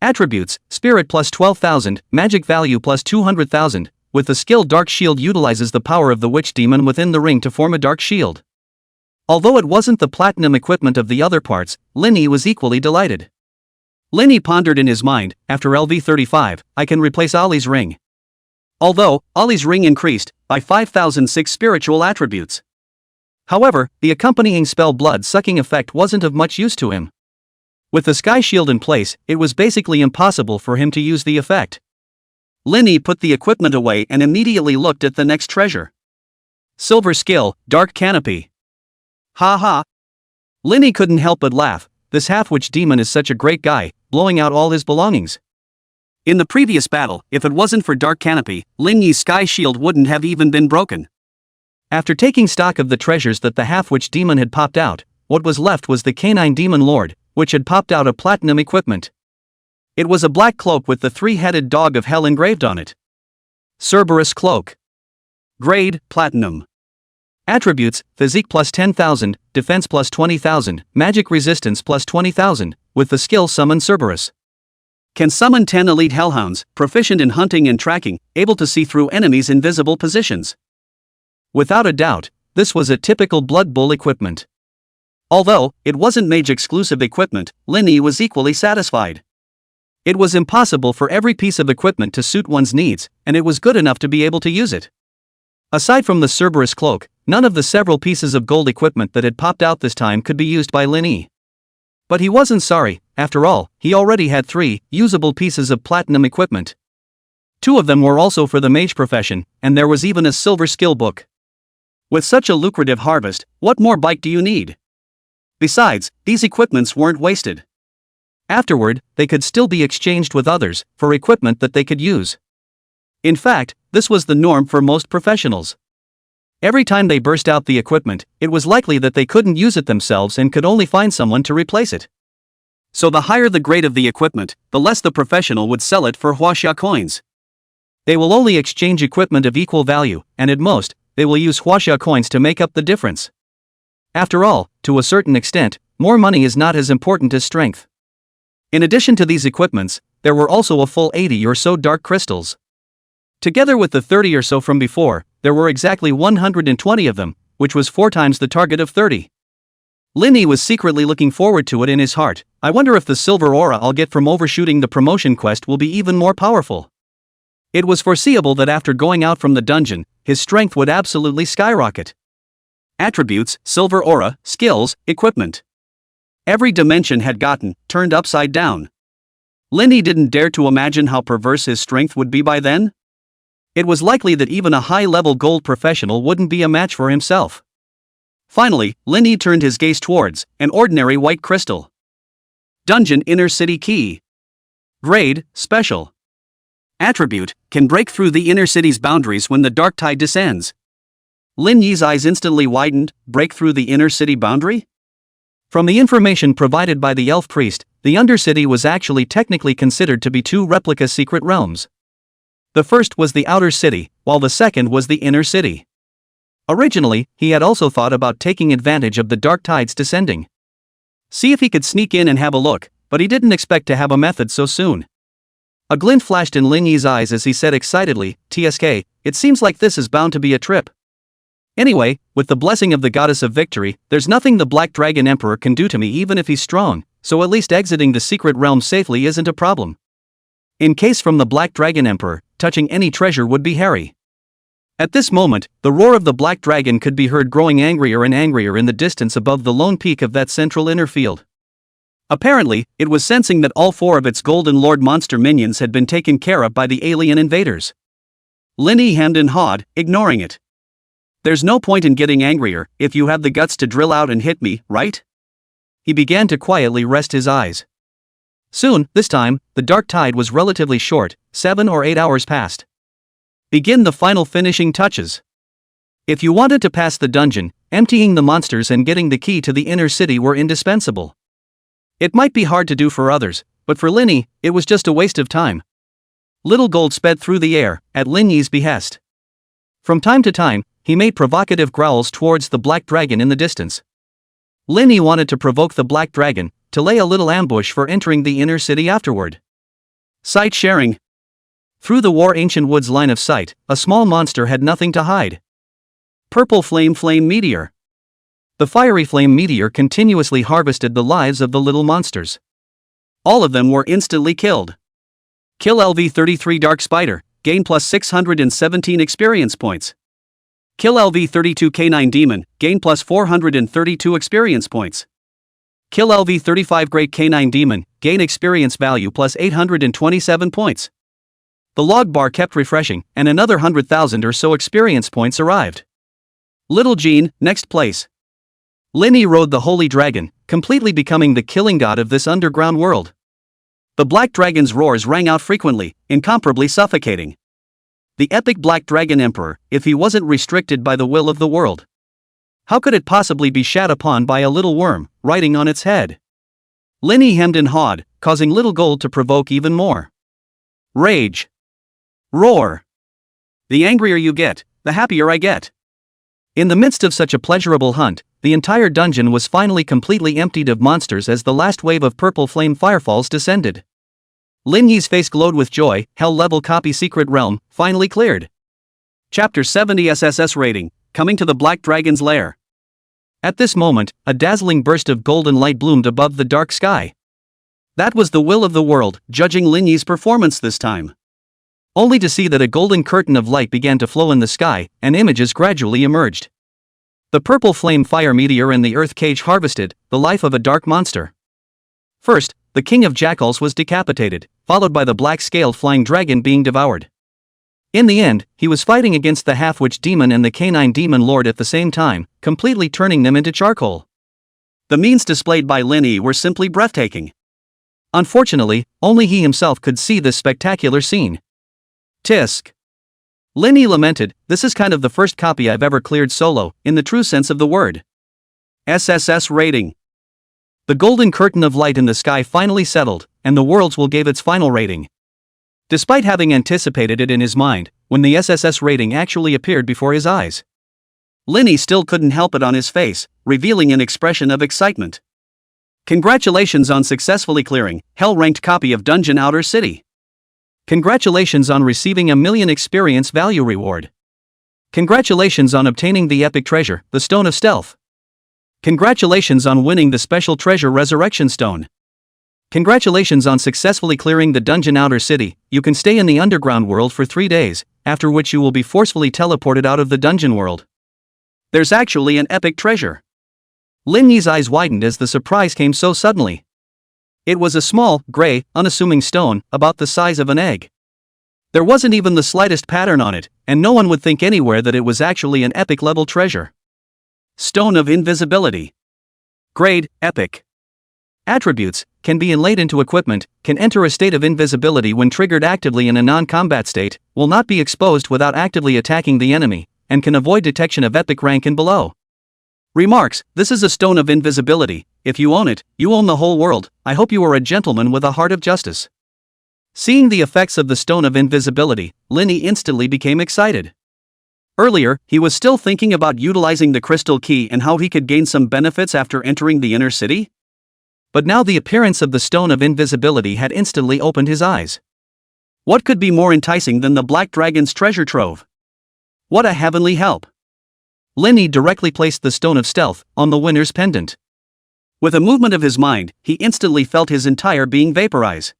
[SPEAKER 1] Attributes, Spirit plus 12,000, Magic value plus 200,000, with the skill Dark Shield utilizes the power of the Witch Demon within the ring to form a Dark Shield. Although it wasn't the platinum equipment of the other parts, Linny was equally delighted. Linny pondered in his mind, after LV35, I can replace Ali's ring. Although, Ali's ring increased by 5,006 spiritual attributes. However, the accompanying spell blood-sucking effect wasn't of much use to him. With the sky shield in place, it was basically impossible for him to use the effect. Linny put the equipment away and immediately looked at the next treasure. Silver skill, Dark Canopy. Ha ha. Linny couldn't help but laugh, this half-witch demon is such a great guy, blowing out all his belongings. In the previous battle, if it wasn't for Dark Canopy, Linny's sky shield wouldn't have even been broken. After taking stock of the treasures that the half-witch demon had popped out, what was left was the canine demon lord, which had popped out a platinum equipment. It was a black cloak with the three-headed dog of hell engraved on it. Cerberus cloak. Grade, Platinum. Attributes, Physique plus 10,000, Defense plus 20,000, Magic resistance plus 20,000, with the skill Summon Cerberus. Can summon 10 elite hellhounds, proficient in hunting and tracking, able to see through enemies' invisible positions. Without a doubt, this was a typical Blood Bowl equipment. Although, it wasn't mage-exclusive equipment, Linny was equally satisfied. It was impossible for every piece of equipment to suit one's needs, and it was good enough to be able to use it. Aside from the Cerberus cloak, none of the several pieces of gold equipment that had popped out this time could be used by Linny. But he wasn't sorry, after all, he already had 3 usable pieces of platinum equipment. 2 of them were also for the mage profession, and there was even a silver skill book. With such a lucrative harvest, what more bike do you need? Besides, these equipments weren't wasted. Afterward, they could still be exchanged with others, for equipment that they could use. In fact, this was the norm for most professionals. Every time they burst out the equipment, it was likely that they couldn't use it themselves and could only find someone to replace it. So the higher the grade of the equipment, the less the professional would sell it for huaxia coins. They will only exchange equipment of equal value, and at most, they will use huaxia coins to make up the difference. After all, to a certain extent, more money is not as important as strength. In addition to these equipments, there were also a full 80 or so dark crystals. Together with the 30 or so from before, there were exactly 120 of them, which was 4 times the target of 30. Linny was secretly looking forward to it in his heart. I wonder if the silver aura I'll get from overshooting the promotion quest will be even more powerful. It was foreseeable that after going out from the dungeon, his strength would absolutely skyrocket. Attributes, silver aura, skills, equipment. Every dimension had gotten turned upside down. Linny didn't dare to imagine how perverse his strength would be by then. It was likely that even a high-level gold professional wouldn't be a match for himself. Finally, Linny turned his gaze towards an ordinary white crystal. Dungeon Inner City Key. Grade, Special. Attribute, can break through the inner city's boundaries when the dark tide descends. Lin Yi's eyes instantly widened. Break through the inner city boundary? From the information provided by the elf priest, the Undercity was actually technically considered to be 2 replica secret realms. The first was the outer city, while the second was the inner city. Originally, he had also thought about taking advantage of the dark tides descending. See if he could sneak in and have a look, but he didn't expect to have a method so soon. A glint flashed in Lin Yi's eyes as he said excitedly, "TSK, it seems like this is bound to be a trip. Anyway, with the blessing of the goddess of victory, there's nothing the Black Dragon Emperor can do to me even if he's strong, so at least exiting the secret realm safely isn't a problem. In case from the Black Dragon Emperor, touching any treasure would be hairy." At this moment, the roar of the Black Dragon could be heard growing angrier and angrier in the distance above the lone peak of that central inner field. Apparently, it was sensing that all 4 of its Golden Lord monster minions had been taken care of by the alien invaders. Linny hemmed and hawed, ignoring it. "There's no point in getting angrier if you have the guts to drill out and hit me, right?" He began to quietly rest his eyes. Soon, this time, the dark tide was relatively short, 7 or 8 hours passed. Begin the final finishing touches. If you wanted to pass the dungeon, emptying the monsters and getting the key to the inner city were indispensable. It might be hard to do for others, But for Lin Yi, it was just a waste of time. Little Gold sped through the air, at Lin Yi's behest. From time to time, he made provocative growls towards the black dragon in the distance. Lin Yi wanted to provoke the black dragon, to lay a little ambush for entering the inner city afterward. Sight sharing. Through the War Ancient Woods line of sight, a small monster had nothing to hide. Purple Flame Meteor. The fiery flame meteor continuously harvested the lives of the little monsters. All of them were instantly killed. Kill LV-33 Dark Spider, gain plus 617 experience points. Kill LV-32 K9 Demon, gain plus 432 experience points. Kill LV-35 Great K9 Demon, gain experience value plus 827 points. The log bar kept refreshing, and another 100,000 or so experience points arrived. Little Jean, next place. Lin Yi rode the Holy Dragon, completely becoming the killing god of this underground world. The Black Dragon's roars rang out frequently, incomparably suffocating. The epic Black Dragon Emperor, if he wasn't restricted by the will of the world. How could it possibly be shat upon by a little worm, riding on its head? Lin Yi hemmed and hawed, causing Little Gold to provoke even more. Rage. Roar. The angrier you get, the happier I get. In the midst of such a pleasurable hunt, the entire dungeon was finally completely emptied of monsters as the last wave of purple flame firefalls descended. Lin Yi's face glowed with joy. Hell level copy Secret Realm, finally cleared. Chapter 70 SSS rating, coming to the Black Dragon's lair. At this moment, a dazzling burst of golden light bloomed above the dark sky. That was the will of the world, judging Lin Yi's performance this time. Only to see that a golden curtain of light began to flow in the sky, and images gradually emerged. The purple flame fire meteor and the earth cage harvested the life of a dark monster. First, the king of jackals was decapitated, followed by the black-scaled flying dragon being devoured. In the end, he was fighting against the half-witch demon and the canine demon lord at the same time, completely turning them into charcoal. The means displayed by Lin Yi were simply breathtaking. Unfortunately, only he himself could see this spectacular scene. Tisk. Lin Yi lamented, this is kind of the first copy I've ever cleared solo, in the true sense of the word. SSS rating. The golden curtain of light in the sky finally settled, and the world's will gave its final rating. Despite having anticipated it in his mind, when the SSS rating actually appeared before his eyes, Lin Yi still couldn't help it on his face, revealing an expression of excitement. Congratulations on successfully clearing Hell-ranked copy of Dungeon Outer City. Congratulations on receiving a 1,000,000 experience value reward. Congratulations on obtaining the epic treasure, the Stone of Stealth. Congratulations on winning the special treasure Resurrection Stone. Congratulations on successfully clearing the Dungeon Outer City. You can stay in the underground world for 3 days, after which you will be forcefully teleported out of the dungeon world. There's actually an epic treasure. Lin Yi's eyes widened as the surprise came so suddenly. It was a small, gray, unassuming stone, about the size of an egg. There wasn't even the slightest pattern on it, and no one would think anywhere that it was actually an epic-level treasure. Stone of Invisibility. Grade, Epic. Attributes, can be inlaid into equipment, can enter a state of invisibility when triggered actively in a non-combat state, will not be exposed without actively attacking the enemy, and can avoid detection of epic rank and below. Remarks, this is a Stone of Invisibility. If you own it, you own the whole world. I hope you are a gentleman with a heart of justice. Seeing the effects of the Stone of Invisibility, Lin Yi instantly became excited. Earlier, he was still thinking about utilizing the crystal key and how he could gain some benefits after entering the inner city. But now the appearance of the Stone of Invisibility had instantly opened his eyes. What could be more enticing than the Black Dragon's treasure trove? What a heavenly help! Lin Yi directly placed the Stone of Stealth on the winner's pendant. With a movement of his mind, he instantly felt his entire being vaporize.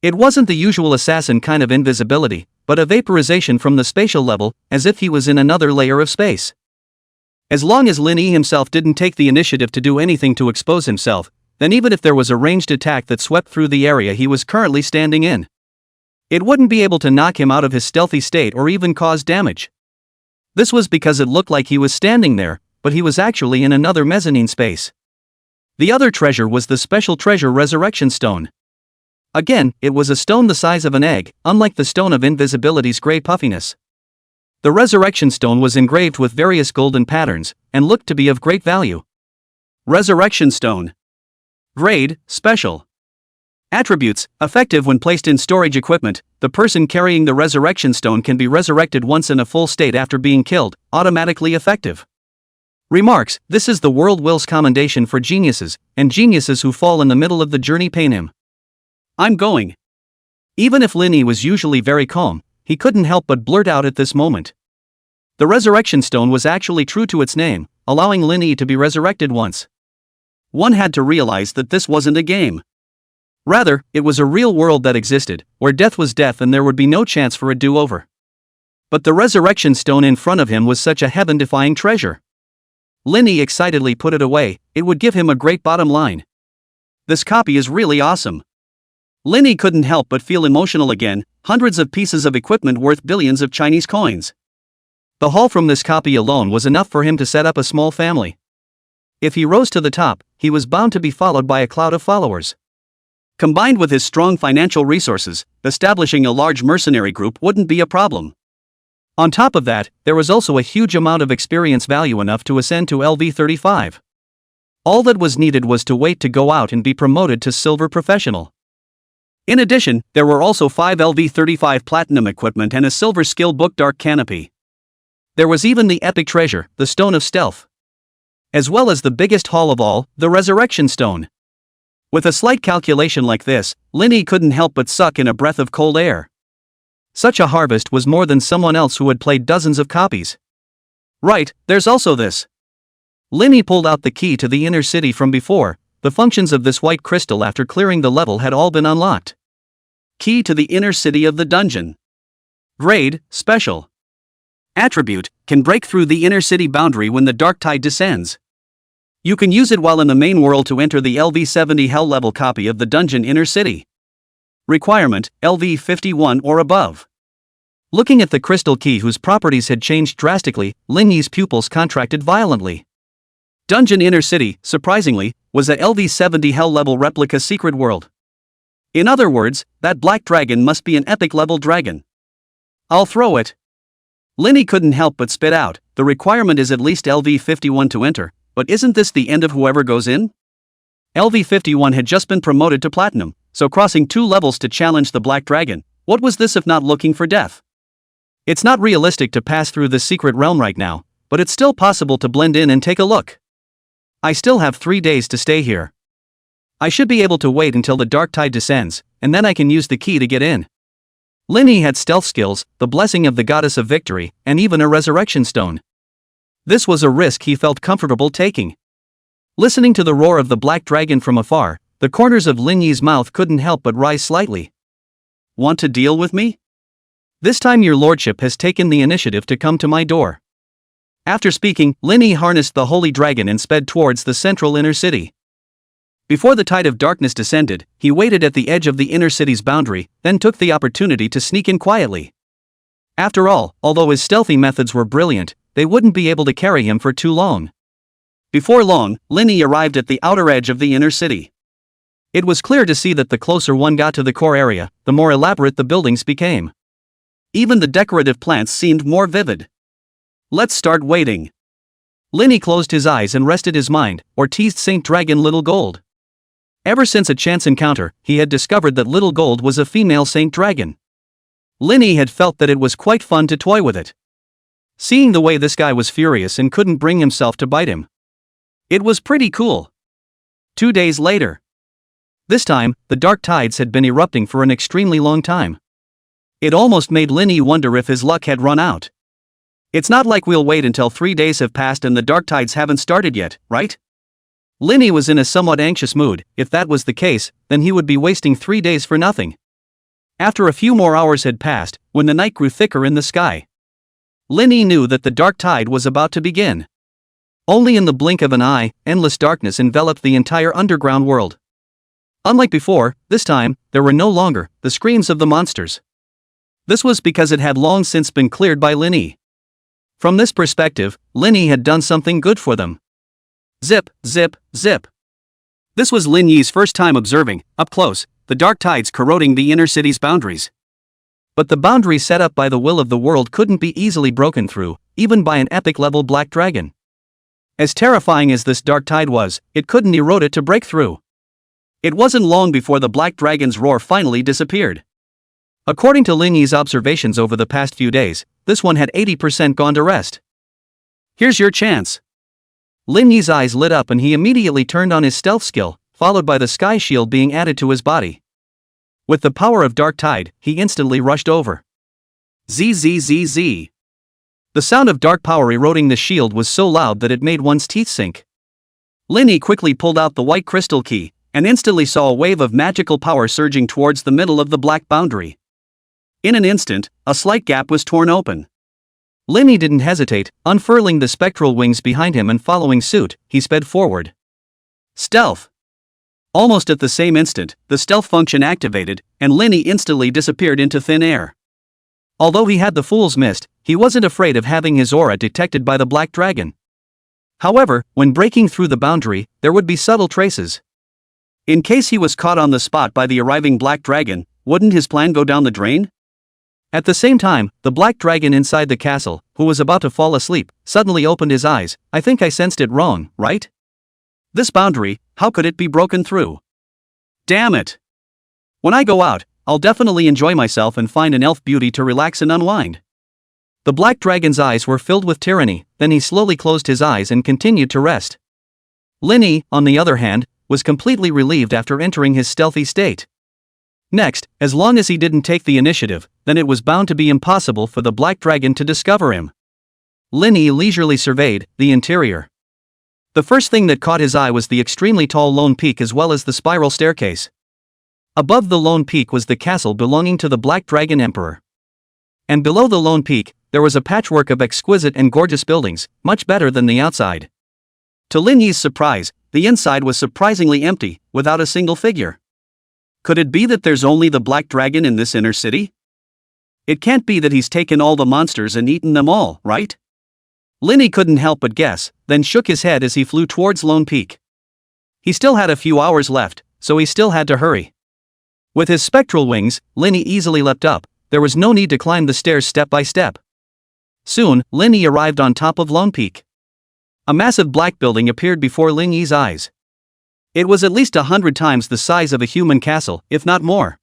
[SPEAKER 1] It wasn't the usual assassin kind of invisibility, but a vaporization from the spatial level, as if he was in another layer of space. As long as Lin Yi himself didn't take the initiative to do anything to expose himself, then even if there was a ranged attack that swept through the area he was currently standing in, it wouldn't be able to knock him out of his stealthy state or even cause damage. This was because it looked like he was standing there, but he was actually in another mezzanine space. The other treasure was the special treasure Resurrection Stone. Again, it was a stone the size of an egg, unlike the Stone of Invisibility's gray puffiness. The Resurrection Stone was engraved with various golden patterns, and looked to be of great value. Resurrection Stone. Grade, Special. Attributes: effective when placed in storage equipment. The person carrying the resurrection stone can be resurrected once in a full state after being killed, automatically effective. Remarks: this is the world will's commendation for geniuses, and geniuses who fall in the middle of the journey pain him. I'm going. Even if Linny was usually very calm, he couldn't help but blurt out at this moment. The resurrection stone was actually true to its name, allowing Linny to be resurrected once. One had to realize that this wasn't a game. Rather, it was a real world that existed, where death was death and there would be no chance for a do-over. But the resurrection stone in front of him was such a heaven-defying treasure. Linny excitedly put it away. It would give him a great bottom line. This copy is really awesome. Linny couldn't help but feel emotional again. Hundreds of pieces of equipment worth billions of Chinese coins. The haul from this copy alone was enough for him to set up a small family. If he rose to the top, he was bound to be followed by a cloud of followers. Combined with his strong financial resources, establishing a large mercenary group wouldn't be a problem. On top of that, there was also a huge amount of experience value enough to ascend to LV35. All that was needed was to wait to go out and be promoted to Silver Professional. In addition, there were also 5 LV35 Platinum equipment and a Silver Skill Book Dark Canopy. There was even the epic treasure, the Stone of Stealth. As well as the biggest haul of all, the Resurrection Stone. With a slight calculation like this, Linny couldn't help but suck in a breath of cold air. Such a harvest was more than someone else who had played dozens of copies. Right, there's also this. Linny pulled out the key to the inner city from before. The functions of this white crystal after clearing the level had all been unlocked. Key to the inner city of the dungeon. Grade, Special. Attribute, can break through the inner city boundary when the dark tide descends. You can use it while in the main world to enter the LV70 Hell level copy of the dungeon inner city. Requirement, LV51 or above. Looking at the crystal key whose properties had changed drastically, Linny's pupils contracted violently. Dungeon inner city, surprisingly, was a LV70 Hell level replica secret world. In other words, that black dragon must be an epic level dragon. I'll throw it. Linny couldn't help but spit out, the requirement is at least LV51 to enter, but isn't this the end of whoever goes in? LV51 had just been promoted to Platinum, so crossing 2 levels to challenge the Black Dragon, what was this if not looking for death? It's not realistic to pass through this secret realm right now, but it's still possible to blend in and take a look. I still have 3 days to stay here. I should be able to wait until the dark tide descends, and then I can use the key to get in. Linny had stealth skills, the blessing of the goddess of victory, and even a resurrection stone. This was a risk he felt comfortable taking. Listening to the roar of the black dragon from afar, the corners of Linny's mouth couldn't help but rise slightly. Want to deal with me? This time your lordship has taken the initiative to come to my door. After speaking, Linny harnessed the holy dragon and sped towards the central inner city. Before the tide of darkness descended, he waited at the edge of the inner city's boundary, then took the opportunity to sneak in quietly. After all, although his stealthy methods were brilliant, they wouldn't be able to carry him for too long. Before long, Linny arrived at the outer edge of the inner city. It was clear to see that the closer one got to the core area, the more elaborate the buildings became. Even the decorative plants seemed more vivid. Let's start waiting. Linny closed his eyes and rested his mind, or teased Saint Dragon Little Gold. Ever since a chance encounter, he had discovered that Little Gold was a female Saint Dragon. Linny had felt that it was quite fun to toy with it. Seeing the way this guy was furious and couldn't bring himself to bite him. It was pretty cool. 2 days later. This time, the dark tides had been erupting for an extremely long time. It almost made Linny wonder if his luck had run out. It's not like we'll wait until 3 days have passed and the dark tides haven't started yet, right? Linny was in a somewhat anxious mood. If that was the case, then he would be wasting 3 days for nothing. After a few more hours had passed, when the night grew thicker in the sky, Linny knew that the dark tide was about to begin. Only in the blink of an eye, endless darkness enveloped the entire underground world. Unlike before, this time, there were no longer the screams of the monsters. This was because it had long since been cleared by Linny. From this perspective, Linny had done something good for them. Zip, zip, zip. This was Linny's first time observing, up close, the dark tides corroding the inner city's boundaries. But the boundary set up by the will of the world couldn't be easily broken through, even by an epic-level black dragon. As terrifying as this dark tide was, it couldn't erode it to break through. It wasn't long before the black dragon's roar finally disappeared. According to Ling Yi's observations over the past few days, this one had 80% gone to rest. Here's your chance. Lin Yi's eyes lit up and he immediately turned on his stealth skill, followed by the sky shield being added to his body. With the power of Dark Tide, he instantly rushed over. Zzz. The sound of dark power eroding the shield was so loud that it made one's teeth sink. Lin Yi quickly pulled out the white crystal key, and instantly saw a wave of magical power surging towards the middle of the black boundary. In an instant, a slight gap was torn open. Lin Yi didn't hesitate, unfurling the spectral wings behind him and following suit, he sped forward. Stealth. Almost at the same instant, the stealth function activated, and Lin Yi instantly disappeared into thin air. Although he had the Fool's Mist, he wasn't afraid of having his aura detected by the black dragon. However, when breaking through the boundary, there would be subtle traces. In case he was caught on the spot by the arriving black dragon, wouldn't his plan go down the drain? At the same time, the black dragon inside the castle, who was about to fall asleep, suddenly opened his eyes. I think I sensed it wrong, right? This boundary, how could it be broken through? Damn it! When I go out, I'll definitely enjoy myself and find an elf beauty to relax and unwind. The black dragon's eyes were filled with tyranny, then he slowly closed his eyes and continued to rest. Lin Yi, on the other hand, was completely relieved after entering his stealthy state. Next, as long as he didn't take the initiative, then it was bound to be impossible for the black dragon to discover him. Lin Yi leisurely surveyed the interior. The first thing that caught his eye was the extremely tall lone peak as well as the spiral staircase. Above the lone peak was the castle belonging to the Black Dragon Emperor. And below the lone peak, there was a patchwork of exquisite and gorgeous buildings, much better than the outside. To Lin Yi's surprise, the inside was surprisingly empty, without a single figure. Could it be that there's only the Black Dragon in this inner city? It can't be that he's taken all the monsters and eaten them all, right? Lin Yi couldn't help but guess, then shook his head as he flew towards Lone Peak. He still had a few hours left, so he still had to hurry. With his spectral wings, Lin Yi easily leapt up. There was no need to climb the stairs step by step. Soon, Lin Yi arrived on top of Lone Peak. A massive black building appeared before Lin Yi's eyes. It was at least 100 times the size of a human castle, if not more.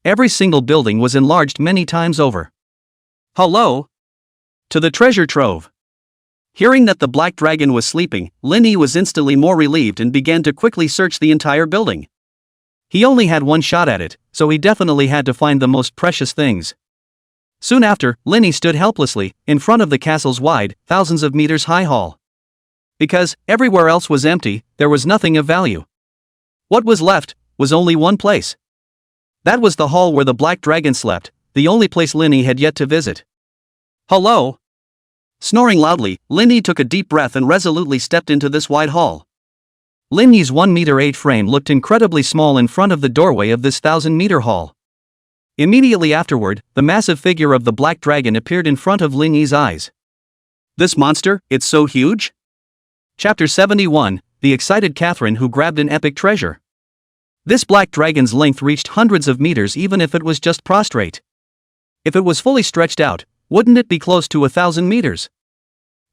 [SPEAKER 1] Every single building was enlarged many times over. Hello? To the treasure trove. Hearing that the Black Dragon was sleeping, Lin Yi was instantly more relieved and began to quickly search the entire building. He only had one shot at it, so he definitely had to find the most precious things. Soon after, Lin Yi stood helplessly, in front of the castle's wide, thousands of meters high hall. Because everywhere else was empty, there was nothing of value. What was left was only one place. That was the hall where the Black Dragon slept, the only place Lin Yi had yet to visit. Hello? Snoring loudly, Lin Yi took a deep breath and resolutely stepped into this wide hall. Lin Yi's 1-meter-8 frame looked incredibly small in front of the doorway of this 1,000-meter hall. Immediately afterward, the massive figure of the Black Dragon appeared in front of Lin Yi's eyes. This monster, it's so huge? Chapter 71, The Excited Catherine Who Grabbed an Epic Treasure. This Black Dragon's length reached hundreds of meters even if it was just prostrate. If it was fully stretched out, wouldn't it be close to 1,000 meters?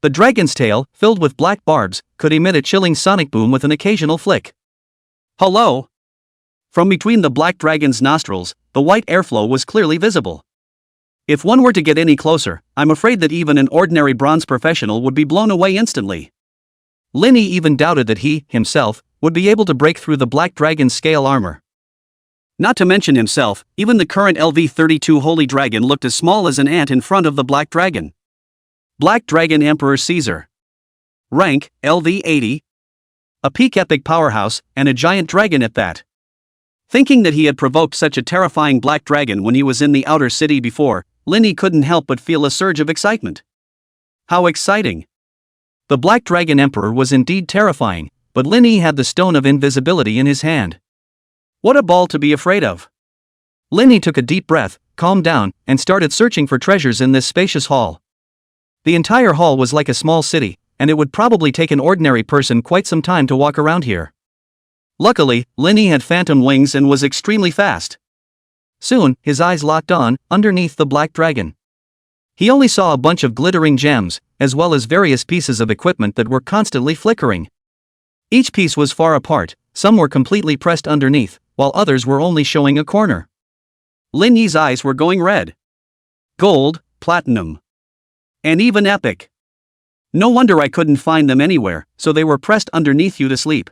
[SPEAKER 1] The dragon's tail, filled with black barbs, could emit a chilling sonic boom with an occasional flick. Hello? From between the Black Dragon's nostrils, the white airflow was clearly visible. If one were to get any closer, I'm afraid that even an ordinary bronze professional would be blown away instantly. Lin Yi even doubted that he, himself, would be able to break through the Black Dragon's scale armor. Not to mention himself, even the current LV-32 Holy Dragon looked as small as an ant in front of the Black Dragon. Black Dragon Emperor Caesar. Rank, LV-80. A peak epic powerhouse, and a giant dragon at that. Thinking that he had provoked such a terrifying Black Dragon when he was in the outer city before, Lin Yi couldn't help but feel a surge of excitement. How exciting! The Black Dragon Emperor was indeed terrifying, but Lin Yi had the Stone of Invisibility in his hand. What a ball to be afraid of! Lin Yi took a deep breath, calmed down, and started searching for treasures in this spacious hall. The entire hall was like a small city, and it would probably take an ordinary person quite some time to walk around here. Luckily, Lin Yi had phantom wings and was extremely fast. Soon, his eyes locked on, underneath the Black Dragon. He only saw a bunch of glittering gems, as well as various pieces of equipment that were constantly flickering. Each piece was far apart, some were completely pressed underneath, while others were only showing a corner. Lin Yi's eyes were going red. Gold, platinum, and even epic. No wonder I couldn't find them anywhere, so they were pressed underneath you to sleep.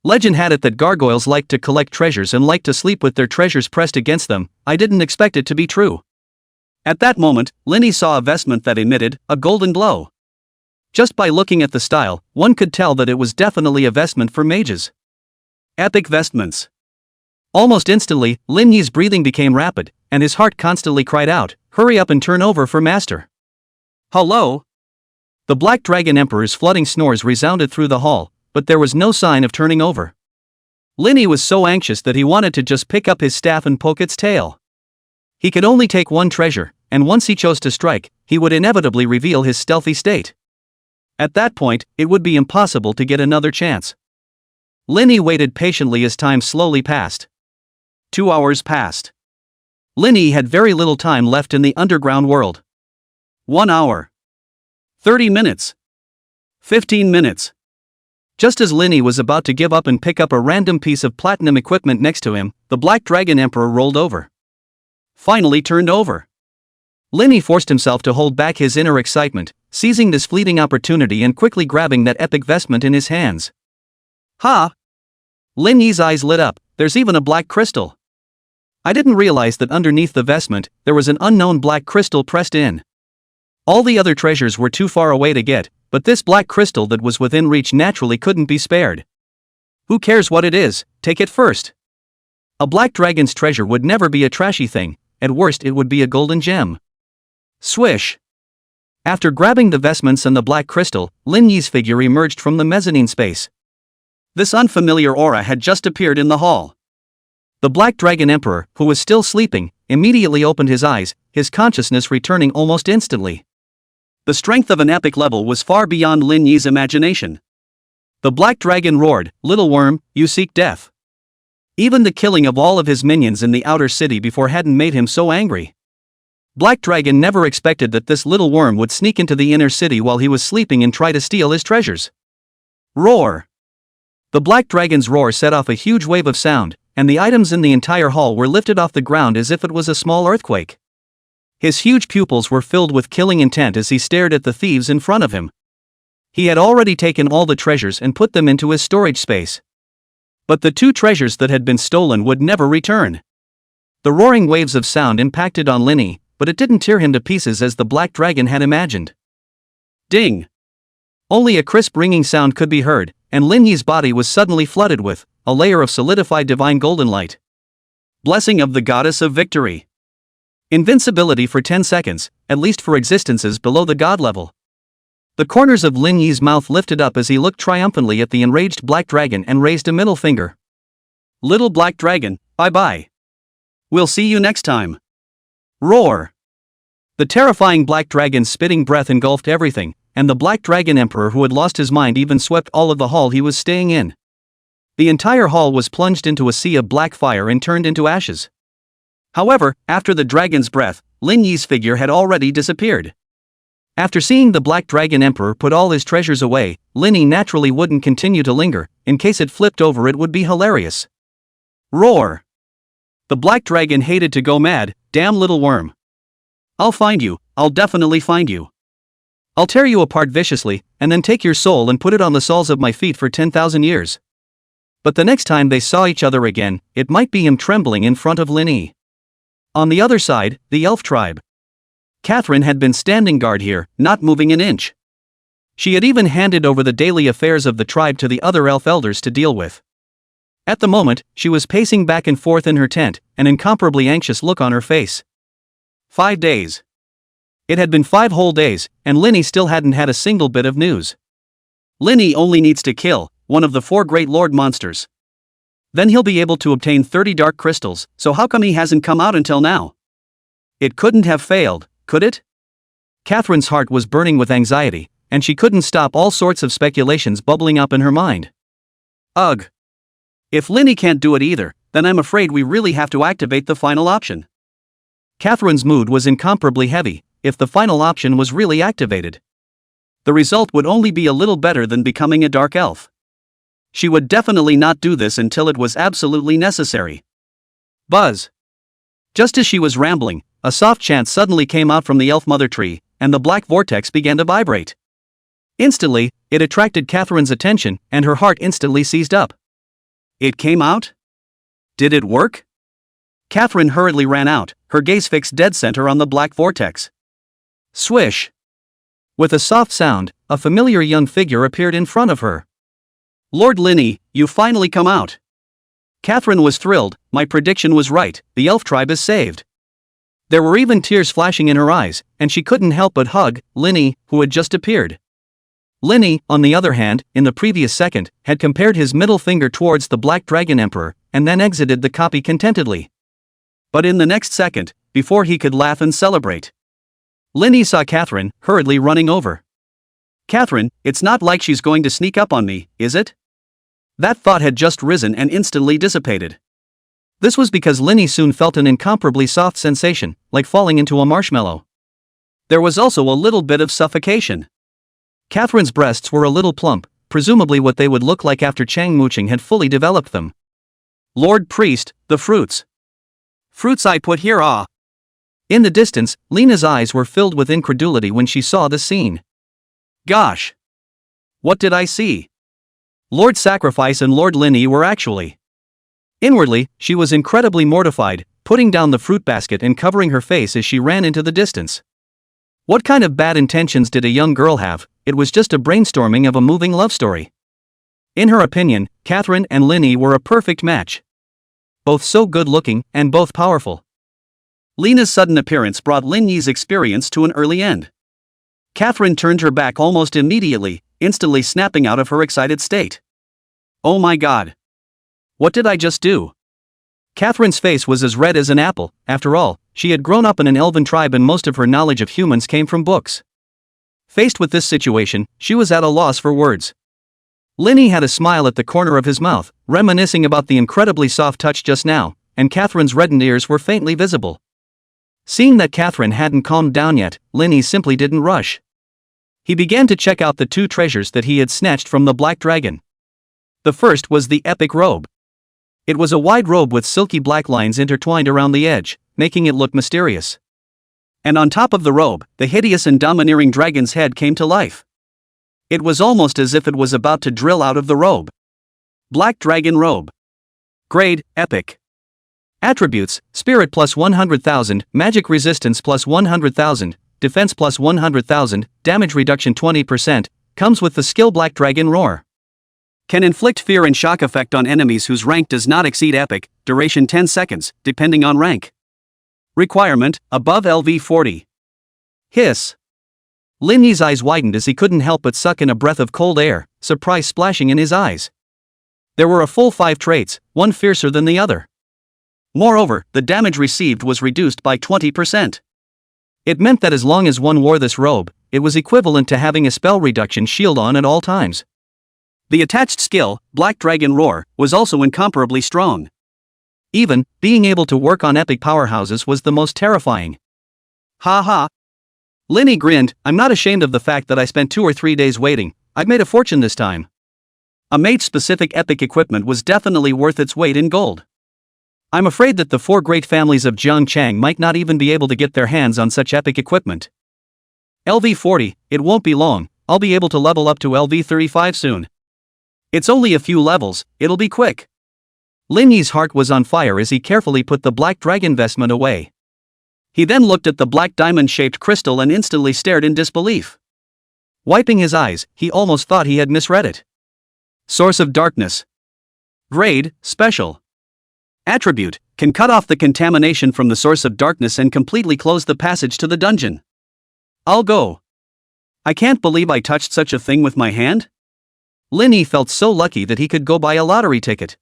[SPEAKER 1] Legend had it that gargoyles liked to collect treasures and liked to sleep with their treasures pressed against them. I didn't expect it to be true. At that moment, Lin Yi saw a vestment that emitted a golden glow. Just by looking at the style, one could tell that it was definitely a vestment for mages. Epic vestments. Almost instantly, Lin Yi's breathing became rapid, and his heart constantly cried out, "Hurry up and turn over for master." Hello? The Black Dragon Emperor's flooding snores resounded through the hall, but there was no sign of turning over. Lin Yi was so anxious that he wanted to just pick up his staff and poke its tail. He could only take one treasure, and once he chose to strike, he would inevitably reveal his stealthy state. At that point, it would be impossible to get another chance. Lin Yi waited patiently as time slowly passed. 2 hours passed. Lin Yi had very little time left in the underground world. 1 hour. 30 minutes. 15 minutes. Just as Lin Yi was about to give up and pick up a random piece of platinum equipment next to him, the Black Dragon Emperor rolled over. Finally turned over. Lin Yi forced himself to hold back his inner excitement, seizing this fleeting opportunity and quickly grabbing that epic vestment in his hands. Ha! Lin Yi's eyes lit up. There's even a black crystal. I didn't realize that underneath the vestment, there was an unknown black crystal pressed in. All the other treasures were too far away to get, but this black crystal that was within reach naturally couldn't be spared. Who cares what it is, take it first. A black dragon's treasure would never be a trashy thing, at worst it would be a golden gem. Swish! After grabbing the vestments and the black crystal, Lin Yi's figure emerged from the mezzanine space. This unfamiliar aura had just appeared in the hall. The Black Dragon Emperor, who was still sleeping, immediately opened his eyes, his consciousness returning almost instantly. The strength of an epic level was far beyond Lin Yi's imagination. The Black Dragon roared, "Little worm, you seek death." Even the killing of all of his minions in the outer city before hadn't made him so angry. Black Dragon never expected that this little worm would sneak into the inner city while he was sleeping and try to steal his treasures. Roar! The Black Dragon's roar set off a huge wave of sound, and the items in the entire hall were lifted off the ground as if it was a small earthquake. His huge pupils were filled with killing intent as he stared at the thieves in front of him. He had already taken all the treasures and put them into his storage space. But the 2 treasures that had been stolen would never return. The roaring waves of sound impacted on Lin Yi, but it didn't tear him to pieces as the Black Dragon had imagined. Ding! Only a crisp ringing sound could be heard, and Lin Yi's body was suddenly flooded with a layer of solidified divine golden light. Blessing of the Goddess of Victory. Invincibility for 10 seconds, at least for existences below the god level. The corners of Lin Yi's mouth lifted up as he looked triumphantly at the enraged Black Dragon and raised a middle finger. Little Black Dragon, bye-bye. We'll see you next time. Roar! The terrifying Black Dragon's spitting breath engulfed everything, and the Black Dragon Emperor who had lost his mind even swept all of the hall he was staying in. The entire hall was plunged into a sea of black fire and turned into ashes. However, after the dragon's breath, Lin Yi's figure had already disappeared. After seeing the Black Dragon Emperor put all his treasures away, Lin Yi naturally wouldn't continue to linger. In case it flipped over, it would be hilarious. Roar! The Black Dragon hated to go mad. Damn little worm. I'll find you, I'll definitely find you. I'll tear you apart viciously, and then take your soul and put it on the soles of my feet for 10,000 years. But the next time they saw each other again, it might be him trembling in front of Lin Yi. On the other side, the elf tribe. Catherine had been standing guard here, not moving an inch. She had even handed over the daily affairs of the tribe to the other elf elders to deal with. At the moment, she was pacing back and forth in her tent, an incomparably anxious look on her face. 5 days. It had been 5 whole days, and Lin Yi still hadn't had a single bit of news. Lin Yi only needs to kill one of the 4 great lord monsters. Then he'll be able to obtain 30 dark crystals, so how come he hasn't come out until now? It couldn't have failed, could it? Catherine's heart was burning with anxiety, and she couldn't stop all sorts of speculations bubbling up in her mind. Ugh. If Lin Yi can't do it either, then I'm afraid we really have to activate the final option. Catherine's mood was incomparably heavy. If the final option was really activated, the result would only be a little better than becoming a dark elf. She would definitely not do this until it was absolutely necessary. Buzz. Just as she was rambling, a soft chant suddenly came out from the elf mother tree, and the black vortex began to vibrate. Instantly, it attracted Catherine's attention, and her heart instantly seized up. It came out? Did it work? Catherine hurriedly ran out, her gaze fixed dead center on the black vortex. Swish! With a soft sound, a familiar young figure appeared in front of her. Lord Linny, you finally come out. Catherine was thrilled. My prediction was right, the elf tribe is saved. There were even tears flashing in her eyes, and she couldn't help but hug Linny, who had just appeared. Linny, on the other hand, in the previous second, had compared his middle finger towards the Black Dragon Emperor, and then exited the copy contentedly. But in the next second, before he could laugh and celebrate, Linny saw Catherine, hurriedly running over. Catherine, it's not like she's going to sneak up on me, is it? That thought had just risen and instantly dissipated. This was because Linny soon felt an incomparably soft sensation, like falling into a marshmallow. There was also a little bit of suffocation. Catherine's breasts were a little plump, presumably what they would look like after Chang Mooching had fully developed them. Lord Priest, the fruits. Fruits I put here, ah. In the distance, Lena's eyes were filled with incredulity when she saw the scene. Gosh! What did I see? Lord Sacrifice and Lord Linny were actually. Inwardly, she was incredibly mortified, putting down the fruit basket and covering her face as she ran into the distance. What kind of bad intentions did a young girl have? It was just a brainstorming of a moving love story. In her opinion, Catherine and Linny were a perfect match. Both so good-looking, and both powerful. Lena's sudden appearance brought Linny's experience to an early end. Catherine turned her back almost immediately, instantly snapping out of her excited state. Oh my god! What did I just do? Catherine's face was as red as an apple. After all, she had grown up in an elven tribe and most of her knowledge of humans came from books. Faced with this situation, she was at a loss for words. Linny had a smile at the corner of his mouth, reminiscing about the incredibly soft touch just now, and Catherine's reddened ears were faintly visible. Seeing that Catherine hadn't calmed down yet, Linny simply didn't rush. He began to check out the two treasures that he had snatched from the Black Dragon. The first was the epic robe. It was a wide robe with silky black lines intertwined around the edge, making it look mysterious. And on top of the robe, the hideous and domineering dragon's head came to life. It was almost as if it was about to drill out of the robe. Black Dragon Robe. Grade, Epic. Attributes, Spirit plus 100,000, Magic Resistance plus 100,000, Defense plus 100,000, Damage Reduction 20%, comes with the skill Black Dragon Roar. Can inflict fear and shock effect on enemies whose rank does not exceed Epic, duration 10 seconds, depending on rank. Requirement, above LV 40. Hiss. Linny's eyes widened as he couldn't help but suck in a breath of cold air, surprise splashing in his eyes. There were a full 5 traits, one fiercer than the other. Moreover, the damage received was reduced by 20%. It meant that as long as one wore this robe, it was equivalent to having a spell reduction shield on at all times. The attached skill, Black Dragon Roar, was also incomparably strong. Even, being able to work on epic powerhouses was the most terrifying. Ha ha. Linny grinned, I'm not ashamed of the fact that I spent 2 or 3 days waiting, I've made a fortune this time. A mage-specific epic equipment was definitely worth its weight in gold. I'm afraid that the 4 great families of Jiang might not even be able to get their hands on such epic equipment. LV 40, it won't be long, I'll be able to level up to LV 35 soon. It's only a few levels, it'll be quick. Linny's heart was on fire as he carefully put the Black Dragon vestment away. He then looked at the black diamond-shaped crystal and instantly stared in disbelief. Wiping his eyes, he almost thought he had misread it. Source of Darkness. Grade, Special. Attribute, can cut off the contamination from the Source of Darkness and completely close the passage to the dungeon. I'll go. I can't believe I touched such a thing with my hand. Linny felt so lucky that he could go buy a lottery ticket.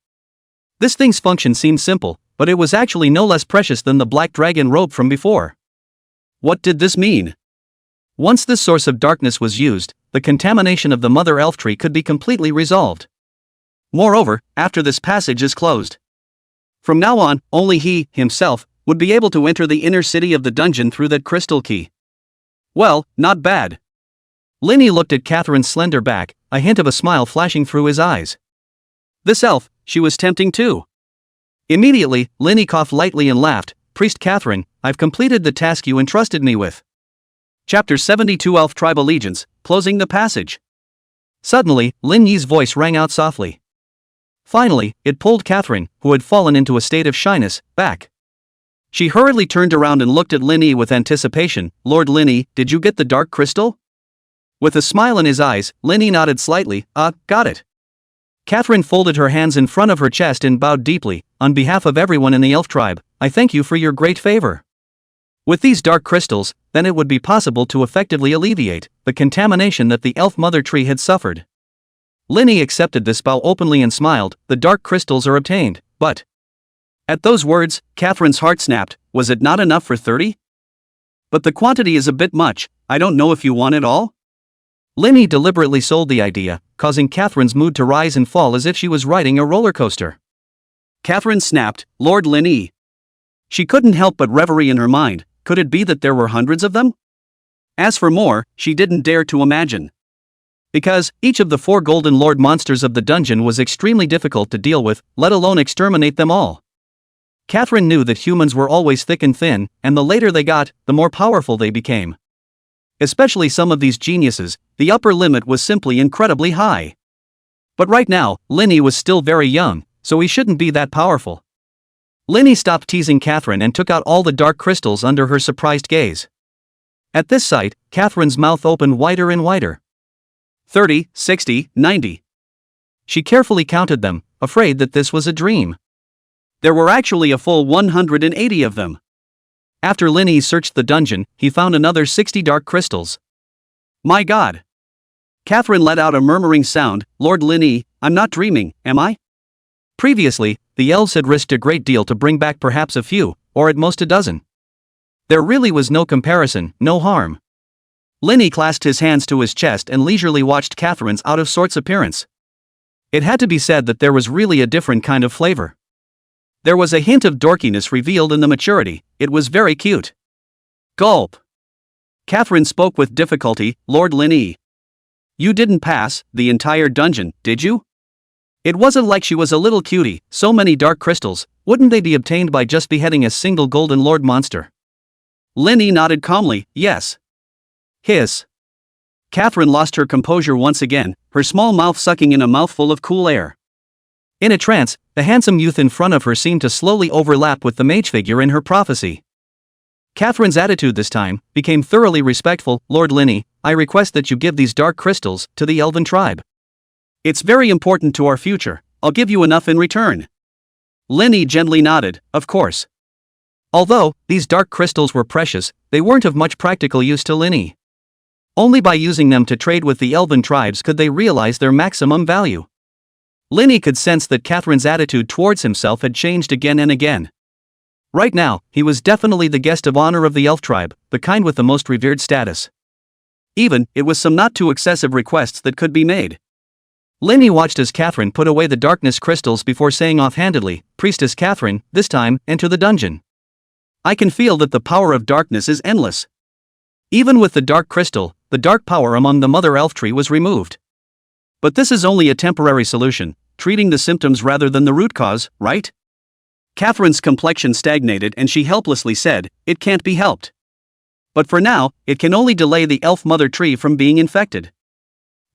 [SPEAKER 1] This thing's function seemed simple, but it was actually no less precious than the Black Dragon robe from before. What did this mean? Once this Source of Darkness was used, the contamination of the Mother Elf Tree could be completely resolved. Moreover, after this passage is closed, from now on, only he, himself, would be able to enter the inner city of the dungeon through that crystal key. Well, not bad. Linny looked at Catherine's slender back, a hint of a smile flashing through his eyes. This elf, she was tempting too. Immediately, Linny coughed lightly and laughed. Priest Catherine, I've completed the task you entrusted me with. Chapter 72 Elf Tribe Allegiance, Closing the Passage. Suddenly, Lin Yi's voice rang out softly. Finally, it pulled Catherine, who had fallen into a state of shyness, back. She hurriedly turned around and looked at Lin Yi with anticipation. Lord Lin Yi, did you get the dark crystal? With a smile in his eyes, Lin Yi nodded slightly. Got it. Catherine folded her hands in front of her chest and bowed deeply. On behalf of everyone in the elf tribe, I thank you for your great favor. With these dark crystals, then it would be possible to effectively alleviate the contamination that the elf mother tree had suffered. Lin Yi accepted this bow openly and smiled. The dark crystals are obtained, but... At those words, Catherine's heart snapped. Was it not enough for 30? But the quantity is a bit much. I don't know if you want it all? Lin Yi deliberately sold the idea, causing Catherine's mood to rise and fall as if she was riding a roller coaster. Catherine snapped, Lord Lin Yi. She couldn't help but reverie in her mind. Could it be that there were hundreds of them? As for more, she didn't dare to imagine. Because each of the 4 golden lord monsters of the dungeon was extremely difficult to deal with, let alone exterminate them all. Catherine knew that humans were always thick and thin, and the later they got, the more powerful they became. Especially some of these geniuses, the upper limit was simply incredibly high. But right now, Lin Yi was still very young, so he shouldn't be that powerful. Lin Yi stopped teasing Catherine and took out all the dark crystals under her surprised gaze. At this sight, Catherine's mouth opened wider and wider. 30, 60, 90. She carefully counted them, afraid that this was a dream. There were actually a full 180 of them. After Lin Yi searched the dungeon, he found another 60 dark crystals. My God! Catherine let out a murmuring sound. Lord Lin Yi, I'm not dreaming, am I? Previously, the elves had risked a great deal to bring back perhaps a few, or at most a dozen. There really was no comparison, no harm. Lin Yi clasped his hands to his chest and leisurely watched Catherine's out-of-sorts appearance. It had to be said that there was really a different kind of flavor. There was a hint of dorkiness revealed in the maturity. It was very cute. Gulp. Catherine spoke with difficulty. Lord Lin Yi. You didn't pass the entire dungeon, did you? It wasn't like she was a little cutie. So many dark crystals, wouldn't they be obtained by just beheading a single golden lord monster? Lin Yi nodded calmly. Yes. Hiss. Catherine lost her composure once again, her small mouth sucking in a mouthful of cool air. In a trance, the handsome youth in front of her seemed to slowly overlap with the mage figure in her prophecy. Catherine's attitude this time became thoroughly respectful. Lord Lin Yi, I request that you give these dark crystals to the elven tribe. It's very important to our future. I'll give you enough in return. Lin Yi gently nodded, of course. Although these dark crystals were precious, they weren't of much practical use to Lin Yi. Only by using them to trade with the elven tribes could they realize their maximum value. Lin Yi could sense that Catherine's attitude towards himself had changed again and again. Right now, he was definitely the guest of honor of the elf tribe, the kind with the most revered status. Even, it was some not too excessive requests that could be made. Lin Yi watched as Catherine put away the darkness crystals before saying offhandedly, Priestess Catherine, this time, enter the dungeon. I can feel that the power of darkness is endless. Even with the dark crystal, the dark power among the mother elf tree was removed. But this is only a temporary solution, treating the symptoms rather than the root cause, right? Catherine's complexion stagnated and she helplessly said, it can't be helped. But for now, it can only delay the elf mother tree from being infected.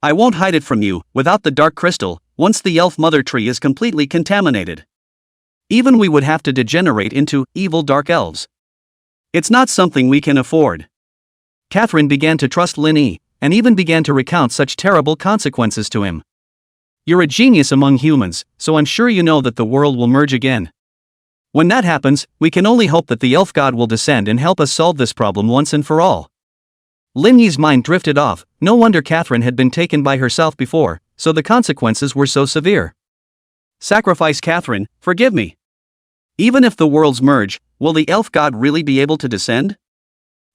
[SPEAKER 1] I won't hide it from you, without the dark crystal, once the elf mother tree is completely contaminated. Even we would have to degenerate into evil dark elves. It's not something we can afford. Catherine began to trust Lin Yi, and even began to recount such terrible consequences to him. You're a genius among humans, so I'm sure you know that the world will merge again. When that happens, we can only hope that the elf god will descend and help us solve this problem once and for all. Lin Yi's mind drifted off. No wonder Catherine had been taken by herself before, so the consequences were so severe. Sacrifice Catherine, forgive me. Even if the worlds merge, will the elf god really be able to descend?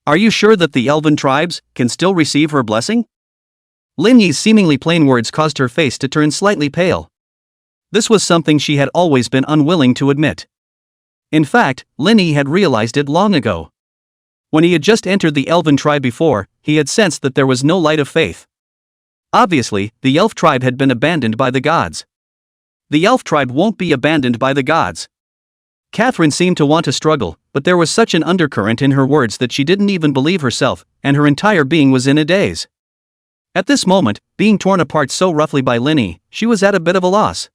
[SPEAKER 1] Are you sure that the elven tribes can still receive her blessing? Lin Yi's seemingly plain words caused her face to turn slightly pale. This was something she had always been unwilling to admit. In fact, Lin Yi had realized it long ago. When he had just entered the elven tribe before, he had sensed that there was no light of faith. Obviously, the elf tribe had been abandoned by the gods. the elf tribe won't be abandoned by the gods. Catherine seemed to want to struggle, but there was such an undercurrent in her words that she didn't even believe herself, and her entire being was in a daze. At this moment, being torn apart so roughly by Linny, she was at a bit of a loss.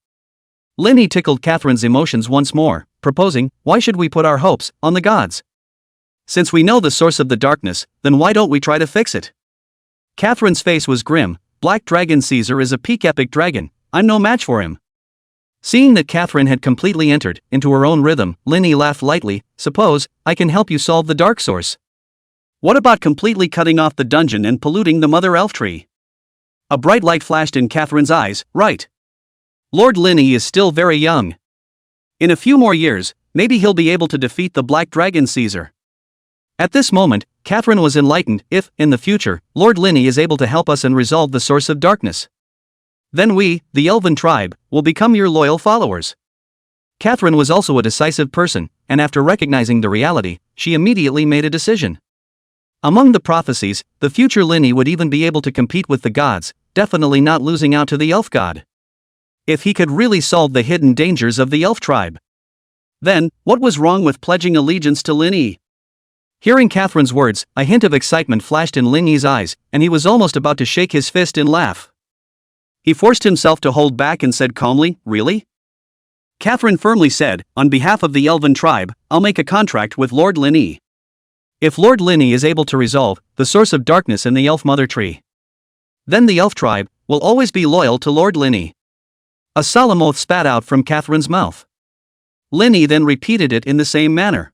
[SPEAKER 1] Linny tickled Catherine's emotions once more, proposing, "Why should we put our hopes on the gods? Since we know the source of the darkness, then why don't we try to fix it?" Catherine's face was grim. "Black Dragon Caesar is a peak epic dragon, I'm no match for him." Seeing that Catherine had completely entered into her own rhythm, Linny laughed lightly. "Suppose I can help you solve the dark source. What about completely cutting off the dungeon and polluting the mother elf tree?" A bright light flashed in Catherine's eyes. "Right. Lord Linny is still very young. In a few more years, maybe he'll be able to defeat the Black Dragon Caesar." At this moment, Catherine was enlightened. "If, in the future, Lord Linny is able to help us and resolve the source of darkness, then we, the elven tribe, will become your loyal followers." Catherine was also a decisive person, and after recognizing the reality, she immediately made a decision. Among the prophecies, the future Linny would even be able to compete with the gods, definitely not losing out to the elf god. If he could really solve the hidden dangers of the elf tribe. Then, what was wrong with pledging allegiance to Linny? Hearing Catherine's words, a hint of excitement flashed in Linny's eyes, and he was almost about to shake his fist in laugh. He forced himself to hold back and said calmly, "Really?" Catherine firmly said, "On behalf of the elven tribe, I'll make a contract with Lord Linny. If Lord Linny is able to resolve the source of darkness in the elf mother tree, then the elf tribe will always be loyal to Lord Linny." A solemn oath spat out from Catherine's mouth. Linny then repeated it in the same manner.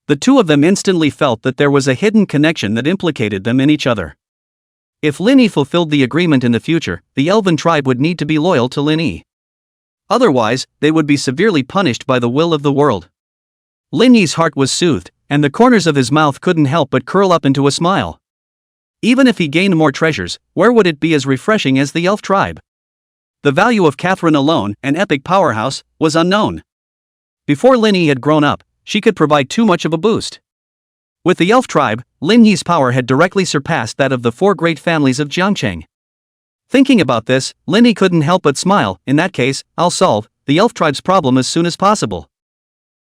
[SPEAKER 1] The two of them instantly felt that there was a hidden connection that implicated them in each other. If Linny fulfilled the agreement in the future, the elven tribe would need to be loyal to Linny. Otherwise, they would be severely punished by the will of the world. Linny's heart was soothed, and the corners of his mouth couldn't help but curl up into a smile. Even if he gained more treasures, where would it be as refreshing as the elf tribe? The value of Catherine alone, an epic powerhouse, was unknown. Before Linny had grown up, she could provide too much of a boost. With the elf tribe, Linny's power had directly surpassed that of the four great families of Jiangcheng. Thinking about this, Linny couldn't help but smile. "In that case, I'll solve the elf tribe's problem as soon as possible."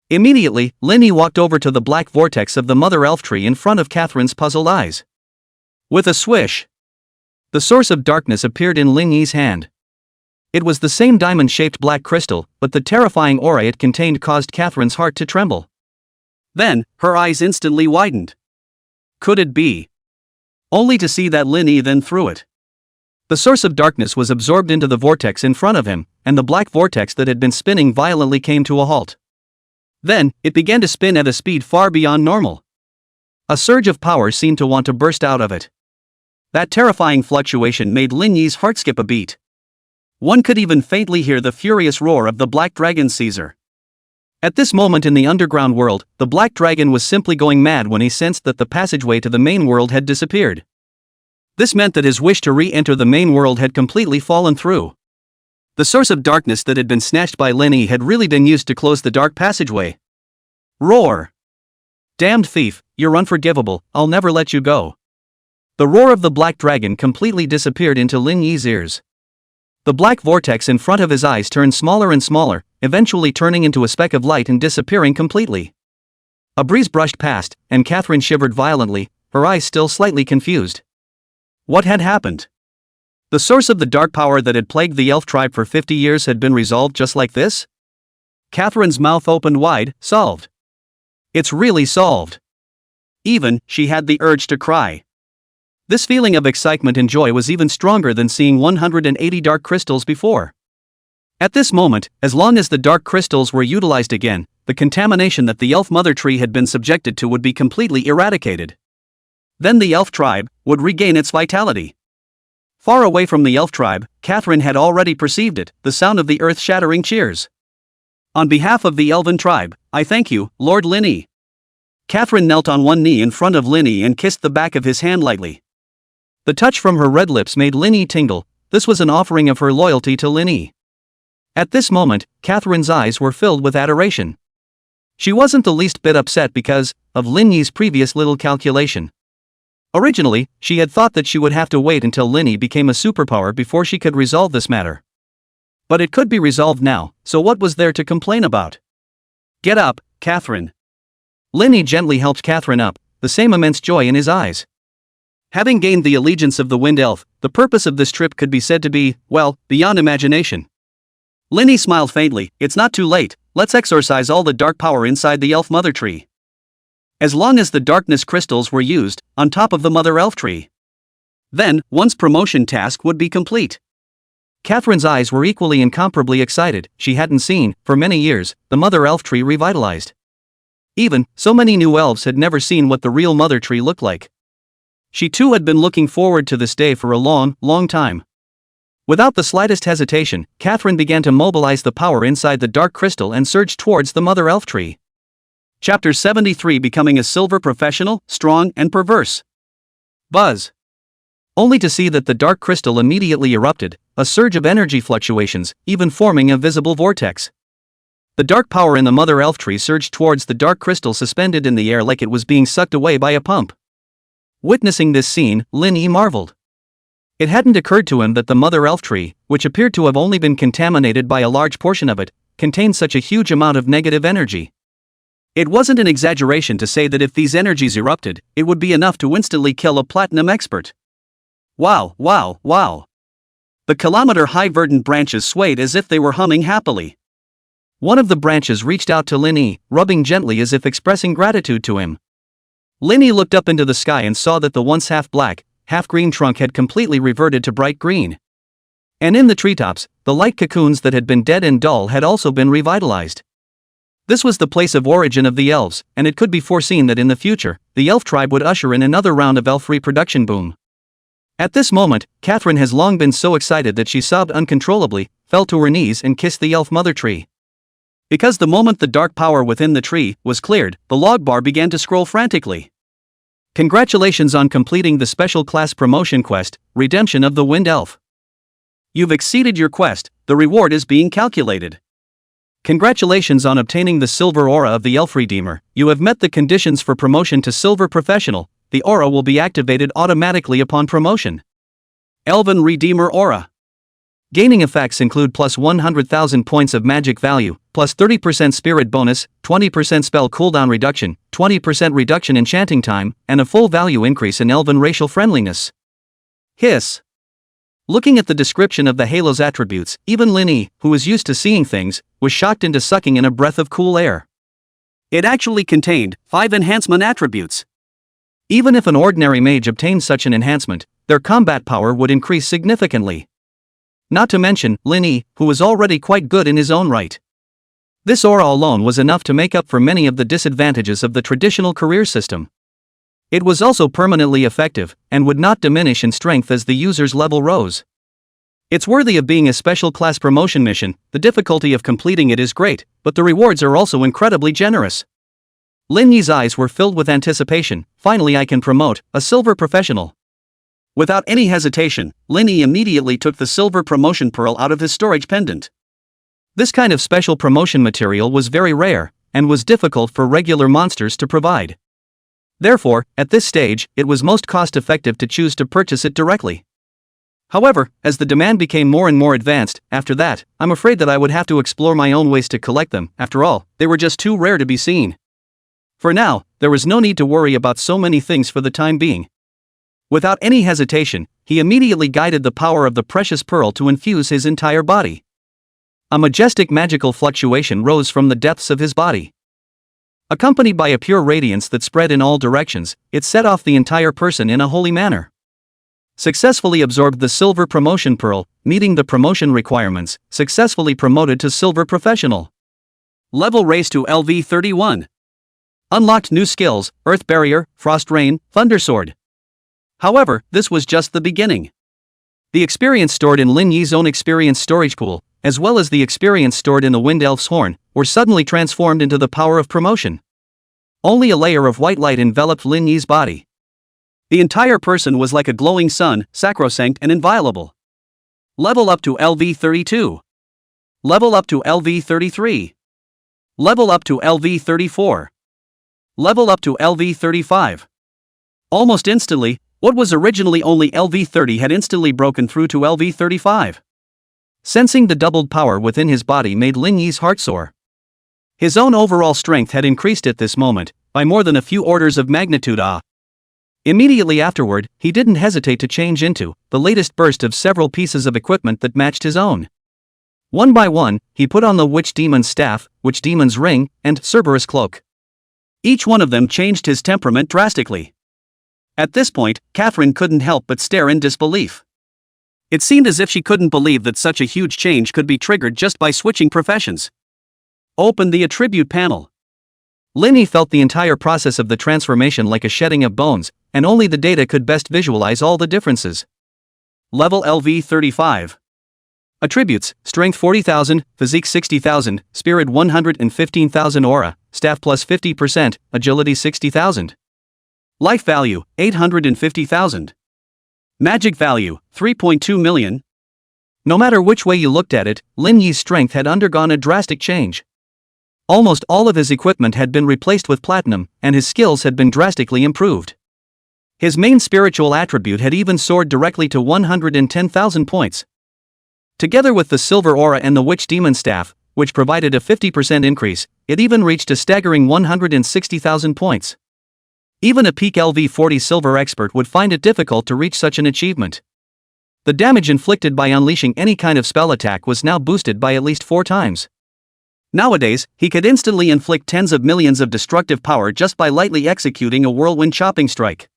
[SPEAKER 1] Immediately, Linny walked over to the black vortex of the mother elf tree in front of Catherine's puzzled eyes. With a swish, the source of darkness appeared in Linny's hand. It was the same diamond-shaped black crystal, but the terrifying aura it contained caused Catherine's heart to tremble. Then, her eyes instantly widened. Could it be? Only to see that Linny then threw it. The source of darkness was absorbed into the vortex in front of him, and the black vortex that had been spinning violently came to a halt. Then, it began to spin at a speed far beyond normal. A surge of power seemed to want to burst out of it. That terrifying fluctuation made Linny's heart skip a beat. One could even faintly hear the furious roar of the Black Dragon Caesar. At this moment in the underground world, the Black Dragon was simply going mad when he sensed that the passageway to the main world had disappeared. This meant that his wish to re-enter the main world had completely fallen through. The source of darkness that had been snatched by Linny had really been used to close the dark passageway. Roar! Damned thief, you're unforgivable, I'll never let you go. The roar of the Black Dragon completely disappeared into Linny's ears. The black vortex in front of his eyes turned smaller and smaller, eventually turning into a speck of light and disappearing completely. A breeze brushed past, and Catherine shivered violently, her eyes still slightly confused. What had happened? The source of the dark power that had plagued the elf tribe for 50 years had been resolved just like this? Catherine's mouth opened wide. Solved. It's really solved. Even, she had the urge to cry. This feeling of excitement and joy was even stronger than seeing 180 dark crystals before. At this moment, as long as the dark crystals were utilized again, the contamination that the elf mother tree had been subjected to would be completely eradicated. Then the elf tribe would regain its vitality. Far away from the elf tribe, Catherine had already perceived it, the sound of the earth-shattering cheers. On behalf of the elven tribe, I thank you, Lord Linny. Catherine knelt on one knee in front of Linny and kissed the back of his hand lightly. The touch from her red lips made Linny tingle. This was an offering of her loyalty to Linny. At this moment, Catherine's eyes were filled with adoration. She wasn't the least bit upset because of Linny's previous little calculation. Originally, she had thought that she would have to wait until Linny became a superpower before she could resolve this matter. But it could be resolved now, so what was there to complain about? Get up, Catherine. Linny gently helped Catherine up, the same immense joy in his eyes. Having gained the allegiance of the Wind Elf, the purpose of this trip could be said to be, well, beyond imagination. Linny smiled faintly. It's not too late, let's exorcise all the dark power inside the elf mother tree. As long as the darkness crystals were used, on top of the mother elf tree. Then, one's promotion task would be complete. Catherine's eyes were equally incomparably excited. She hadn't seen, for many years, the mother elf tree revitalized. Even, so many new elves had never seen what the real mother tree looked like. She too had been looking forward to this day for a long, long time. Without the slightest hesitation, Catherine began to mobilize the power inside the dark crystal and surged towards the mother elf tree. Chapter 73, Becoming a Silver Professional, Strong and Perverse. Buzz. Only to see that the dark crystal immediately erupted, a surge of energy fluctuations, even forming a visible vortex. The dark power in the mother elf tree surged towards the dark crystal suspended in the air like it was being sucked away by a pump. Witnessing this scene, Linny marveled. It hadn't occurred to him that the mother elf tree, which appeared to have only been contaminated by a large portion of it, contained such a huge amount of negative energy. It wasn't an exaggeration to say that if these energies erupted, it would be enough to instantly kill a platinum expert. Wow, wow, wow. The kilometer-high verdant branches swayed as if they were humming happily. One of the branches reached out to Linny, rubbing gently as if expressing gratitude to him. Linny looked up into the sky and saw that the once half-black, half-green trunk had completely reverted to bright green. And in the treetops, the light cocoons that had been dead and dull had also been revitalized. This was the place of origin of the elves, and it could be foreseen that in the future, the elf tribe would usher in another round of elf reproduction boom. At this moment, Catherine has long been so excited that she sobbed uncontrollably, fell to her knees and kissed the elf mother tree. Because the moment the dark power within the tree was cleared, the log bar began to scroll frantically. Congratulations on completing the special class promotion quest, Redemption of the Wind Elf. You've exceeded your quest, the reward is being calculated. Congratulations on obtaining the silver aura of the Elf Redeemer, you have met the conditions for promotion to Silver Professional, the aura will be activated automatically upon promotion. Elven Redeemer Aura. Gaining effects include plus 100,000 points of magic value, plus 30% spirit bonus, 20% spell cooldown reduction, 20% reduction in chanting time, and a full value increase in elven racial friendliness. Hiss. Looking at the description of the halo's attributes, even Linny, who was used to seeing things, was shocked into sucking in a breath of cool air. It actually contained 5 enhancement attributes. Even if an ordinary mage obtained such an enhancement, their combat power would increase significantly. Not to mention, Linny, who was already quite good in his own right. This aura alone was enough to make up for many of the disadvantages of the traditional career system. It was also permanently effective, and would not diminish in strength as the user's level rose. It's worthy of being a special class promotion mission, the difficulty of completing it is great, but the rewards are also incredibly generous. Linny's eyes were filled with anticipation. Finally I can promote, a silver professional. Without any hesitation, Linny immediately took the silver promotion pearl out of his storage pendant. This kind of special promotion material was very rare, and was difficult for regular monsters to provide. Therefore, at this stage, it was most cost-effective to choose to purchase it directly. However, as the demand became more and more advanced, after that, I'm afraid that I would have to explore my own ways to collect them. After all, they were just too rare to be seen. For now, there was no need to worry about so many things for the time being. Without any hesitation, he immediately guided the power of the precious pearl to infuse his entire body. A majestic magical fluctuation rose from the depths of his body. Accompanied by a pure radiance that spread in all directions, it set off the entire person in a holy manner. Successfully absorbed the silver promotion pearl, meeting the promotion requirements, successfully promoted to silver professional. Level raised to LV 31. Unlocked new skills, Earth Barrier, Frost Rain, Thunder Sword. However, this was just the beginning. The experience stored in Lin Yi's own experience storage pool, as well as the experience stored in the Wind Elf's horn, were suddenly transformed into the power of promotion. Only a layer of white light enveloped Lin Yi's body. The entire person was like a glowing sun, sacrosanct and inviolable. Level up to LV 32. Level up to LV 33. Level up to LV 34. Level up to LV 35. Almost instantly, what was originally only LV 30 had instantly broken through to LV 35. Sensing the doubled power within his body made Lin Yi's heart soar. His own overall strength had increased at this moment, by more than a few orders of magnitude. Immediately afterward, he didn't hesitate to change into the latest burst of several pieces of equipment that matched his own. One by one, he put on the Witch Demon's staff, Witch Demon's ring, and Cerberus cloak. Each one of them changed his temperament drastically. At this point, Catherine couldn't help but stare in disbelief. It seemed as if she couldn't believe that such a huge change could be triggered just by switching professions. Open the attribute panel. Lin Yi felt the entire process of the transformation like a shedding of bones, and only the data could best visualize all the differences. Level LV 35. Attributes: Strength 40,000, Physique 60,000, Spirit 115,000, Aura, Staff plus 50%, Agility 60,000. Life value, 850,000. Magic value, 3.2 million. No matter which way you looked at it, Lin Yi's strength had undergone a drastic change. Almost all of his equipment had been replaced with platinum, and his skills had been drastically improved. His main spiritual attribute had even soared directly to 110,000 points. Together with the silver aura and the Witch Demon staff, which provided a 50% increase, it even reached a staggering 160,000 points. Even a peak LV40 silver expert would find it difficult to reach such an achievement. The damage inflicted by unleashing any kind of spell attack was now boosted by at least 4 times. Nowadays, he could instantly inflict tens of millions of destructive power just by lightly executing a whirlwind chopping strike.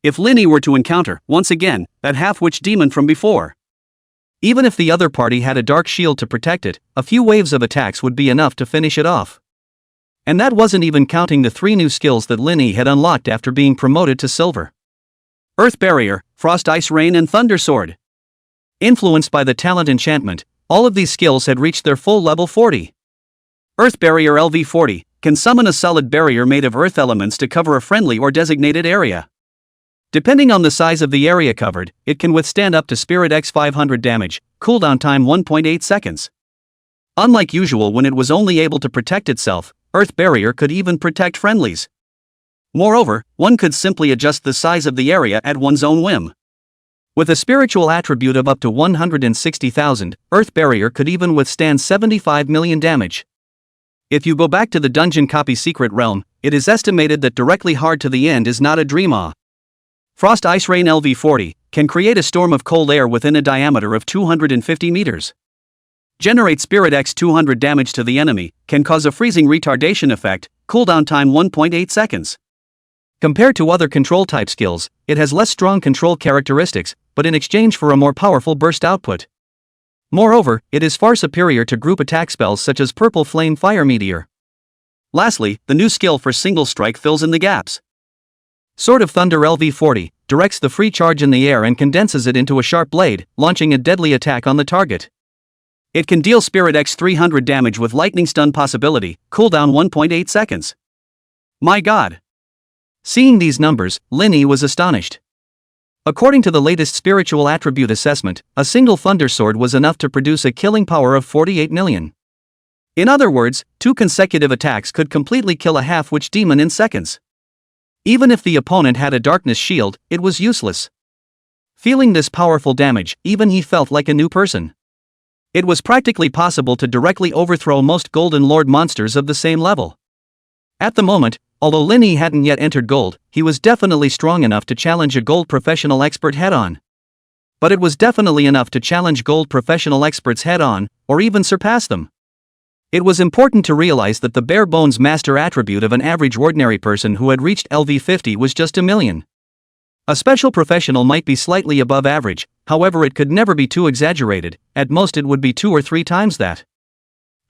[SPEAKER 1] If Lin Yi were to encounter, once again, that half-witch demon from before, even if the other party had a dark shield to protect it, a few waves of attacks would be enough to finish it off. And that wasn't even counting the 3 new skills that Lin Yi had unlocked after being promoted to silver. Earth Barrier, Frost Ice Rain and Thunder Sword. Influenced by the talent enchantment, all of these skills had reached their full level 40. Earth Barrier LV40 can summon a solid barrier made of earth elements to cover a friendly or designated area. Depending on the size of the area covered, it can withstand up to Spirit X 500 damage, cooldown time 1.8 seconds. Unlike usual when it was only able to protect itself, Earth Barrier could even protect friendlies. Moreover, one could simply adjust the size of the area at one's own whim. With a spiritual attribute of up to 160,000, Earth Barrier could even withstand 75 million damage. If you go back to the dungeon copy Secret Realm, it is estimated that directly hard to the end is not a dream. Frost Ice Rain LV40 can create a storm of cold air within a diameter of 250 meters. Generate Spirit X 200 damage to the enemy, can cause a freezing retardation effect, cooldown time 1.8 seconds. Compared to other control type skills, it has less strong control characteristics, but in exchange for a more powerful burst output. Moreover, it is far superior to group attack spells such as Purple Flame Fire Meteor. Lastly, the new skill for single strike fills in the gaps. Sword of Thunder LV40 directs the free charge in the air and condenses it into a sharp blade, launching a deadly attack on the target. It can deal Spirit X 300 damage with lightning stun possibility, cooldown 1.8 seconds. My god! Seeing these numbers, Lin Yi was astonished. According to the latest spiritual attribute assessment, a single thunder sword was enough to produce a killing power of 48 million. In other words, 2 consecutive attacks could completely kill a half-witch demon in seconds. Even if the opponent had a darkness shield, it was useless. Feeling this powerful damage, even he felt like a new person. It was practically possible to directly overthrow most Golden Lord monsters of the same level. At the moment, although Lin Yi hadn't yet entered gold, he was definitely strong enough to challenge a gold professional expert head-on. But it was definitely enough to challenge gold professional experts head-on, or even surpass them. It was important to realize that the bare-bones master attribute of an average ordinary person who had reached LV50 was just 1 million. A special professional might be slightly above average, however it could never be too exaggerated, at most it would be 2 or 3 times that.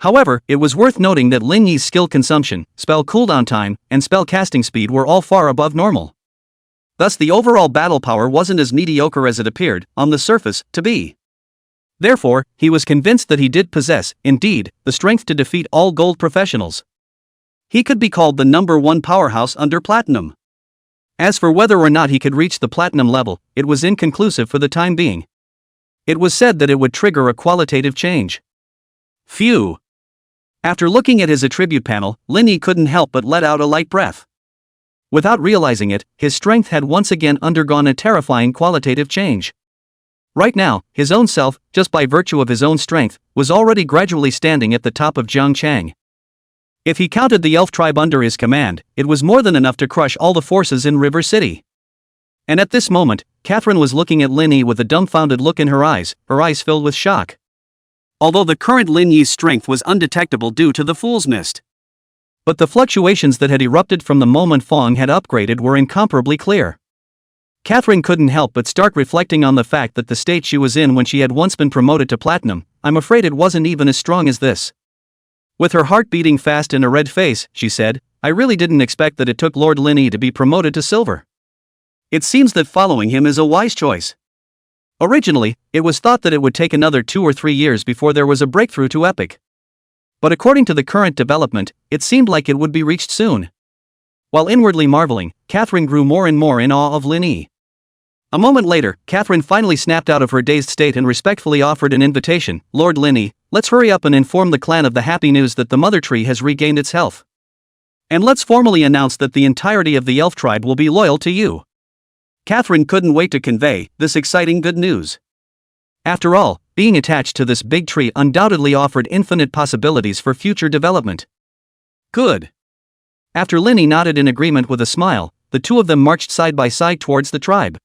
[SPEAKER 1] However, it was worth noting that Lin Yi's skill consumption, spell cooldown time, and spell casting speed were all far above normal. Thus the overall battle power wasn't as mediocre as it appeared, on the surface, to be. Therefore, he was convinced that he did possess, indeed, the strength to defeat all gold professionals. He could be called the #1 powerhouse under platinum. As for whether or not he could reach the platinum level, it was inconclusive for the time being. It was said that it would trigger a qualitative change. Phew! After looking at his attribute panel, Lin Yi couldn't help but let out a light breath. Without realizing it, his strength had once again undergone a terrifying qualitative change. Right now, his own self, just by virtue of his own strength, was already gradually standing at the top of Jiang. If he counted the elf tribe under his command, it was more than enough to crush all the forces in River City. And at this moment, Catherine was looking at Lin Yi with a dumbfounded look in her eyes filled with shock. Although the current Lin Yi's strength was undetectable due to the Fool's Mist. But the fluctuations that had erupted from the moment Fong had upgraded were incomparably clear. Catherine couldn't help but start reflecting on the fact that the state she was in when she had once been promoted to platinum, I'm afraid it wasn't even as strong as this. With her heart beating fast and a red face, she said, I really didn't expect that it took Lord Lin Yi to be promoted to silver. It seems that following him is a wise choice. Originally, it was thought that it would take another 2 or 3 years before there was a breakthrough to epic. But according to the current development, it seemed like it would be reached soon. While inwardly marveling, Catherine grew more and more in awe of Lin Yi. A moment later, Catherine finally snapped out of her dazed state and respectfully offered an invitation. Lord Lin Yi, let's hurry up and inform the clan of the happy news that the mother tree has regained its health. And let's formally announce that the entirety of the elf tribe will be loyal to you. Catherine couldn't wait to convey this exciting good news. After all, being attached to this big tree undoubtedly offered infinite possibilities for future development. Good. After Lin Yi nodded in agreement with a smile, the two of them marched side by side towards the tribe.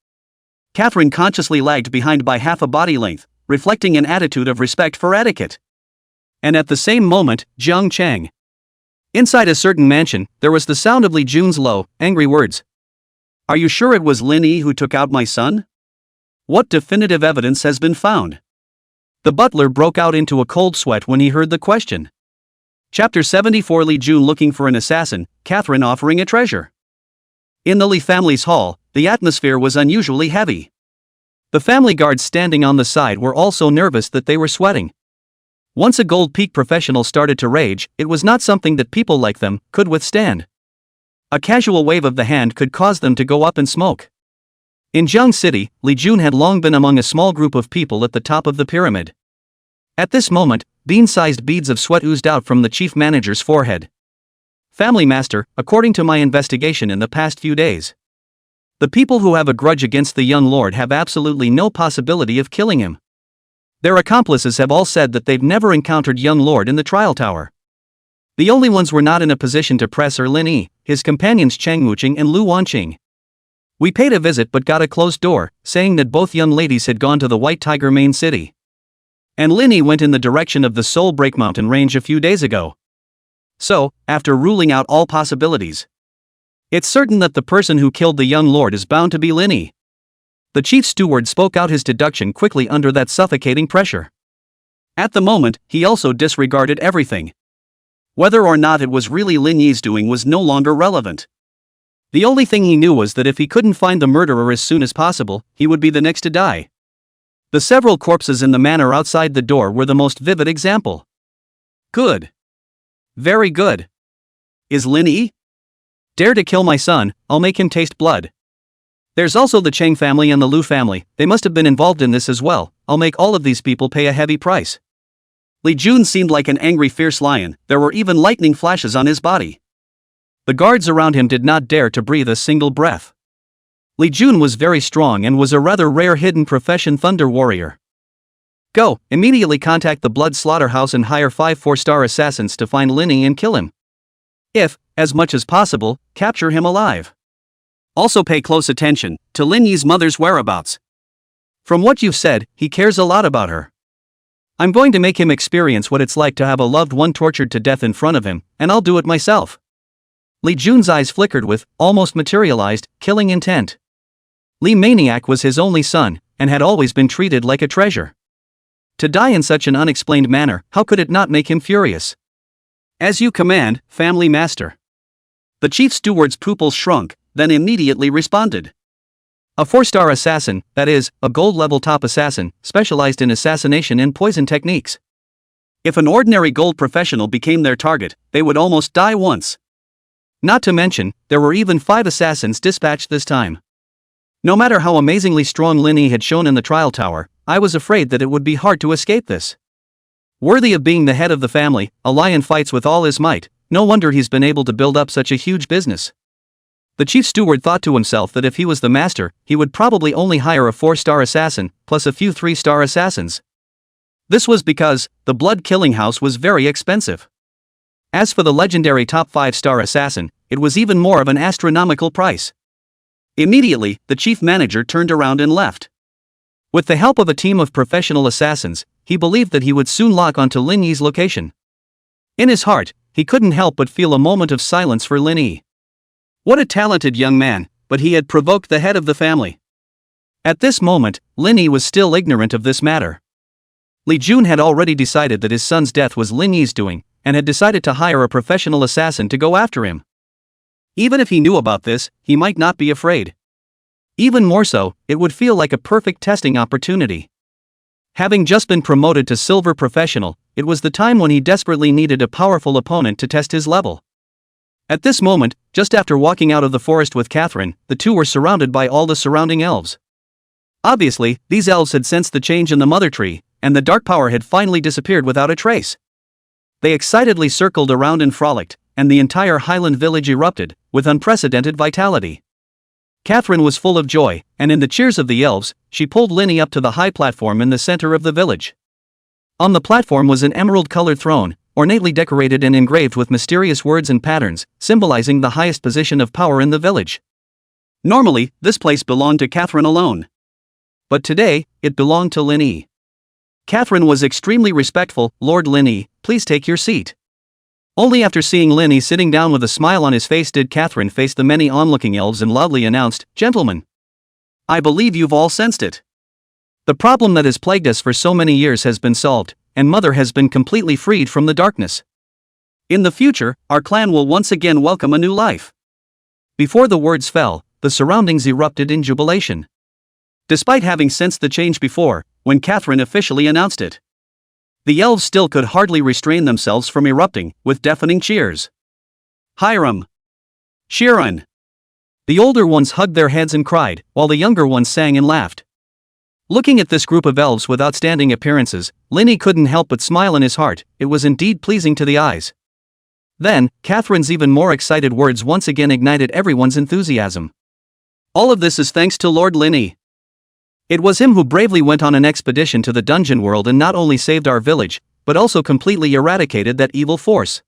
[SPEAKER 1] Catherine consciously lagged behind by half a body length, reflecting an attitude of respect for etiquette. And at the same moment, Jiang. Inside a certain mansion, there was the sound of Li Jun's low, angry words. Are you sure it was Lin Yi who took out my son? What definitive evidence has been found? The butler broke out into a cold sweat when he heard the question. Chapter 74 Li Jun looking for an assassin, Catherine offering a treasure. In the Li family's hall, the atmosphere was unusually heavy. The family guards standing on the side were all so nervous that they were sweating. Once a gold peak professional started to rage, it was not something that people like them could withstand. A casual wave of the hand could cause them to go up in smoke. In Jiang City, Li Jun had long been among a small group of people at the top of the pyramid. At this moment, bean-sized beads of sweat oozed out from the chief manager's forehead. Family master, according to my investigation in the past few days, the people who have a grudge against the young lord have absolutely no possibility of killing him. Their accomplices have all said that they've never encountered young lord in the trial tower. The only ones were not in a position to press are Lin Yi, his companions Chang Wuqing and Lu Wanqing. We paid a visit but got a closed door, saying that both young ladies had gone to the White Tiger main city. And Lin Yi went in the direction of the Soul Break Mountain range a few days ago. So, after ruling out all possibilities, it's certain that the person who killed the young lord is bound to be Lin Yi. The chief steward spoke out his deduction quickly under that suffocating pressure. At the moment, he also disregarded everything. Whether or not it was really Lin Yi's doing was no longer relevant. The only thing he knew was that if he couldn't find the murderer as soon as possible, he would be the next to die. The several corpses in the manor outside the door were the most vivid example. Good. Very good. Is Lin Yi? Dare to kill my son, I'll make him taste blood. There's also the Chang family and the Lu family, they must have been involved in this as well, I'll make all of these people pay a heavy price. Li Jun seemed like an angry fierce lion, there were even lightning flashes on his body. The guards around him did not dare to breathe a single breath. Li Jun was very strong and was a rather rare hidden profession thunder warrior. Go, immediately contact the Blood Slaughterhouse and hire 5 4-star assassins to find Lin Yi and kill him. If, as much as possible, capture him alive. Also pay close attention to Lin Yi's mother's whereabouts. From what you've said, he cares a lot about her. I'm going to make him experience what it's like to have a loved one tortured to death in front of him, and I'll do it myself. Li Jun's eyes flickered with, almost materialized, killing intent. Li Maniac was his only son, and had always been treated like a treasure. To die in such an unexplained manner, how could it not make him furious? As you command, family master. The chief steward's pupils shrunk, then immediately responded. A 4-star assassin, that is, a gold-level top assassin, specialized in assassination and poison techniques. If an ordinary gold professional became their target, they would almost die once. Not to mention, there were even 5 assassins dispatched this time. No matter how amazingly strong Lin Yi had shown in the trial tower, I was afraid that it would be hard to escape this. Worthy of being the head of the family, a lion fights with all his might, no wonder he's been able to build up such a huge business. The chief steward thought to himself that if he was the master, he would probably only hire a 4-star assassin, plus a few 3-star assassins. This was because the blood-killing house was very expensive. As for the legendary top 5-star assassin, it was even more of an astronomical price. Immediately, the chief manager turned around and left. With the help of a team of professional assassins, he believed that he would soon lock onto Lin Yi's location. In his heart, he couldn't help but feel a moment of silence for Lin Yi. What a talented young man, but he had provoked the head of the family. At this moment, Lin Yi was still ignorant of this matter. Li Jun had already decided that his son's death was Lin Yi's doing, and had decided to hire a professional assassin to go after him. Even if he knew about this, he might not be afraid. Even more so, it would feel like a perfect testing opportunity. Having just been promoted to silver professional, it was the time when he desperately needed a powerful opponent to test his level. At this moment, just after walking out of the forest with Catherine, the two were surrounded by all the surrounding elves. Obviously, these elves had sensed the change in the mother tree, and the dark power had finally disappeared without a trace. They excitedly circled around and frolicked, and the entire highland village erupted, with unprecedented vitality. Catherine was full of joy, and in the cheers of the elves, she pulled Lin Yi up to the high platform in the center of the village. On the platform was an emerald-colored throne, ornately decorated and engraved with mysterious words and patterns, symbolizing the highest position of power in the village. Normally, this place belonged to Catherine alone. But today, it belonged to Lin Yi. Catherine was extremely respectful. "Lord Lin Yi, please take your seat." Only after seeing Lin Yi sitting down with a smile on his face did Catherine face the many onlooking elves and loudly announced, "Gentlemen, I believe you've all sensed it. The problem that has plagued us for so many years has been solved, and Mother has been completely freed from the darkness. In the future, our clan will once again welcome a new life." Before the words fell, the surroundings erupted in jubilation. Despite having sensed the change before, when Catherine officially announced it, the elves still could hardly restrain themselves from erupting, with deafening cheers. "Hiram! Shiran!" The older ones hugged their heads and cried, while the younger ones sang and laughed. Looking at this group of elves with outstanding appearances, Lin Yi couldn't help but smile in his heart. It was indeed pleasing to the eyes. Then, Catherine's even more excited words once again ignited everyone's enthusiasm. "All of this is thanks to Lord Lin Yi. It was him who bravely went on an expedition to the dungeon world and not only saved our village, but also completely eradicated that evil force.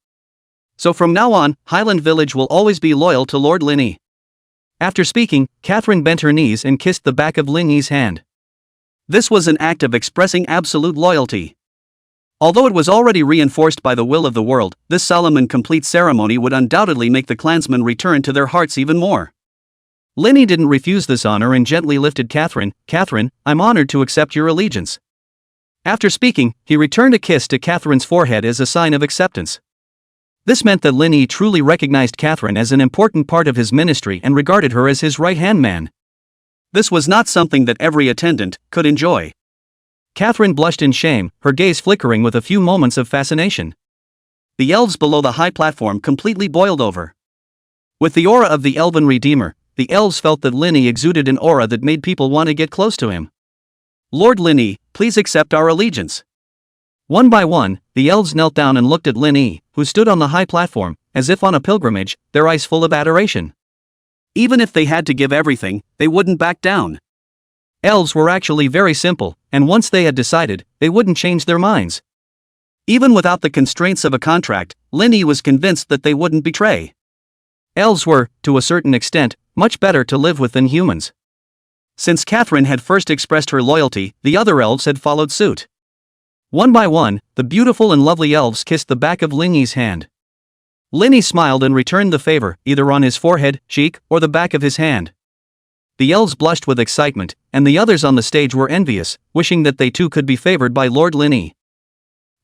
[SPEAKER 1] So from now on, Highland Village will always be loyal to Lord Lin Yi." After speaking, Catherine bent her knees and kissed the back of Lin Yi's hand. This was an act of expressing absolute loyalty. Although it was already reinforced by the will of the world, this solemn and complete ceremony would undoubtedly make the clansmen return to their hearts even more. Lin Yi didn't refuse this honor and gently lifted Catherine. "Catherine, I'm honored to accept your allegiance." After speaking, he returned a kiss to Catherine's forehead as a sign of acceptance. This meant that Lin Yi truly recognized Catherine as an important part of his ministry and regarded her as his right-hand man. This was not something that every attendant could enjoy. Catherine blushed in shame, her gaze flickering with a few moments of fascination. The elves below the high platform completely boiled over. With the aura of the elven redeemer, the elves felt that Lin Yi exuded an aura that made people want to get close to him. "Lord Lin Yi, please accept our allegiance." One by one, the elves knelt down and looked at Lin Yi, who stood on the high platform, as if on a pilgrimage, their eyes full of adoration. Even if they had to give everything, they wouldn't back down. Elves were actually very simple, and once they had decided, they wouldn't change their minds. Even without the constraints of a contract, Lin Yi was convinced that they wouldn't betray. Elves were, to a certain extent, much better to live with than humans. Since Catherine had first expressed her loyalty, the other elves had followed suit. One by one, the beautiful and lovely elves kissed the back of Lin Yi's hand. Lin Yi smiled and returned the favor, either on his forehead, cheek, or the back of his hand. The elves blushed with excitement, and the others on the stage were envious, wishing that they too could be favored by Lord Lin Yi.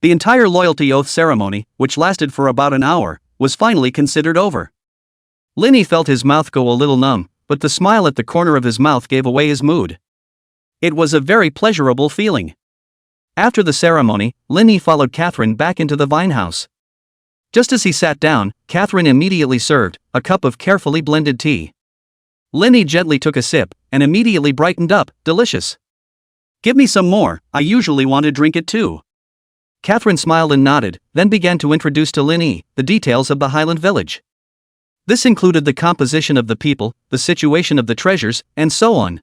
[SPEAKER 1] The entire loyalty oath ceremony, which lasted for about an hour, was finally considered over. Lin Yi felt his mouth go a little numb, but the smile at the corner of his mouth gave away his mood. It was a very pleasurable feeling. After the ceremony, Lin Yi followed Catherine back into the vine house. Just as he sat down, Catherine immediately served a cup of carefully blended tea. Lin Yi gently took a sip, and immediately brightened up. "Delicious. Give me some more, I usually want to drink it too." Catherine smiled and nodded, then began to introduce to Lin Yi the details of the Highland village. This included the composition of the people, the situation of the treasures, and so on.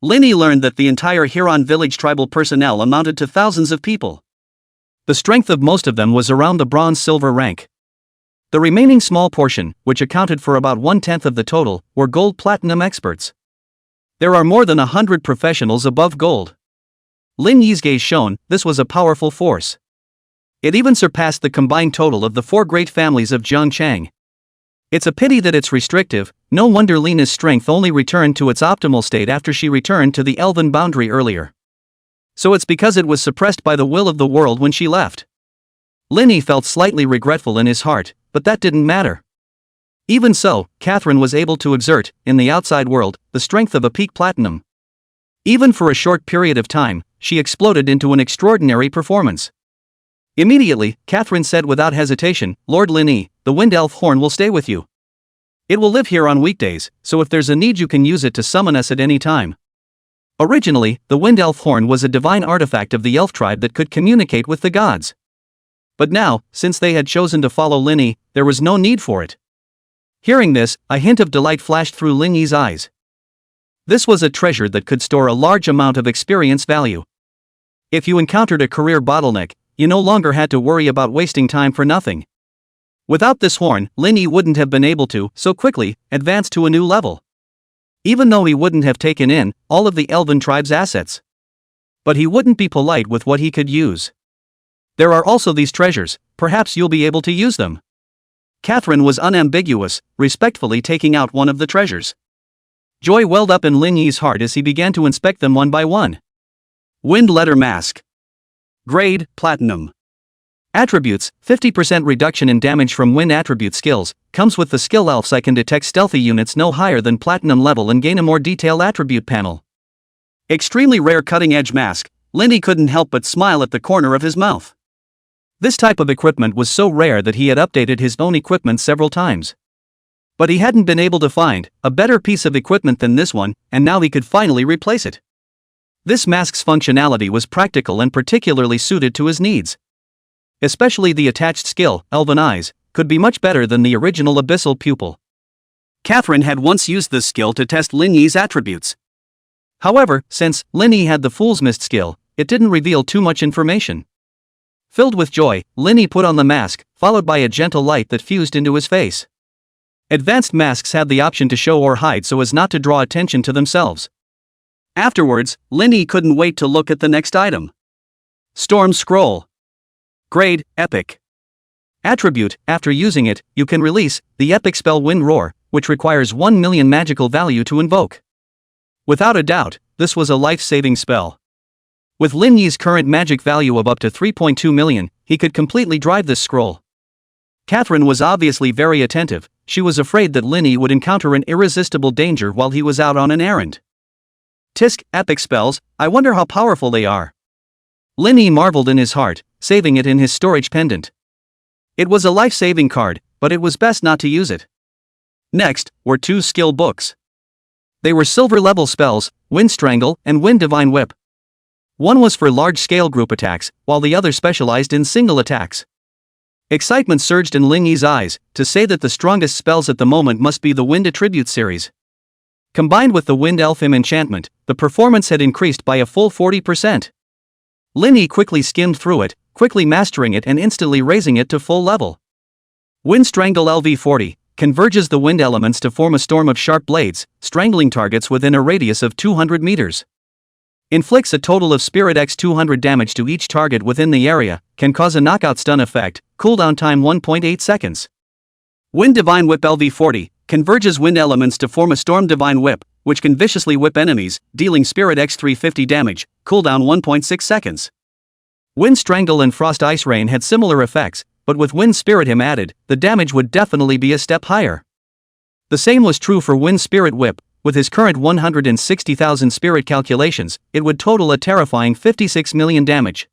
[SPEAKER 1] Linny learned that the entire Huron village tribal personnel amounted to thousands of people. The strength of most of them was around the bronze-silver rank. The remaining small portion, which accounted for about 1/10 of the total, were gold-platinum experts. There are more than 100 professionals above gold. Lin Yi's gaze shone, this was a powerful force. It even surpassed the combined total of the 4 great families of Jiangchang. It's a pity that it's restrictive, no wonder Lina's strength only returned to its optimal state after she returned to the elven boundary earlier. So it's because it was suppressed by the will of the world when she left. Linny felt slightly regretful in his heart, but that didn't matter. Even so, Catherine was able to exert, in the outside world, the strength of a peak platinum. Even for a short period of time, she exploded into an extraordinary performance. Immediately, Catherine said without hesitation, "Lord Linny, the wind elf horn will stay with you. It will live here on weekdays, so if there's a need you can use it to summon us at any time." Originally, the wind elf horn was a divine artifact of the elf tribe that could communicate with the gods. But now, since they had chosen to follow Linny, there was no need for it. Hearing this, a hint of delight flashed through Linny's eyes. This was a treasure that could store a large amount of experience value. If you encountered a career bottleneck, you no longer had to worry about wasting time for nothing. Without this horn, Linny wouldn't have been able to, so quickly, advance to a new level. Even though he wouldn't have taken in all of the elven tribe's assets. But he wouldn't be polite with what he could use. There are also these treasures, perhaps you'll be able to use them. Catherine was unambiguous, respectfully taking out one of the treasures. Joy welled up in Lin Yi's heart as he began to inspect them one by one. Wind Letter Mask. Grade, Platinum. Attributes, 50% reduction in damage from wind attribute skills, comes with the skill elves. I can detect stealthy units no higher than platinum level and gain a more detailed attribute panel. Extremely rare cutting-edge mask, Linny couldn't help but smile at the corner of his mouth. This type of equipment was so rare that he had updated his own equipment several times. But he hadn't been able to find a better piece of equipment than this one, and now he could finally replace it. This mask's functionality was practical and particularly suited to his needs. Especially the attached skill, Elven Eyes, could be much better than the original Abyssal Pupil. Catherine had once used this skill to test Lin Yi's attributes. However, since Lin Yi had the Fool's Mist skill, it didn't reveal too much information. Filled with joy, Lin Yi put on the mask, followed by a gentle light that fused into his face. Advanced masks had the option to show or hide so as not to draw attention to themselves. Afterwards, Lin Yi couldn't wait to look at the next item. Storm Scroll. Grade, Epic. Attribute, after using it, you can release the epic spell Wind Roar, which requires 1 million magical value to invoke. Without a doubt, this was a life-saving spell. With Lin Yi's current magic value of up to 3.2 million, he could completely drive this scroll. Catherine was obviously very attentive. She was afraid that Lin Yi would encounter an irresistible danger while he was out on an errand. Tisk, epic spells, I wonder how powerful they are. Lin Yi marveled in his heart, saving it in his storage pendant. It was a life-saving card, but it was best not to use it. Next, were 2 skill books. They were silver-level spells, Wind Strangle and Wind Divine Whip. One was for large-scale group attacks, while the other specialized in single attacks. Excitement surged in Lin Yi's eyes, to say that the strongest spells at the moment must be the Wind Attribute series. Combined with the Wind Elfim enchantment, the performance had increased by a full 40%. Lin Yi quickly skimmed through it, quickly mastering it and instantly raising it to full level. Wind Strangle LV40 converges the wind elements to form a storm of sharp blades, strangling targets within a radius of 200 meters. Inflicts a total of Spirit X 200 damage to each target within the area, can cause a knockout stun effect, cooldown time 1.8 seconds. Wind Divine Whip LV40 converges wind elements to form a Storm Divine Whip, which can viciously whip enemies, dealing Spirit X 350 damage, cooldown 1.6 seconds. Wind Strangle and Frost Ice Rain had similar effects, but with Wind Spirit Him added, the damage would definitely be a step higher. The same was true for Wind Spirit Whip. With his current 160,000 spirit calculations, it would total a terrifying 56 million damage.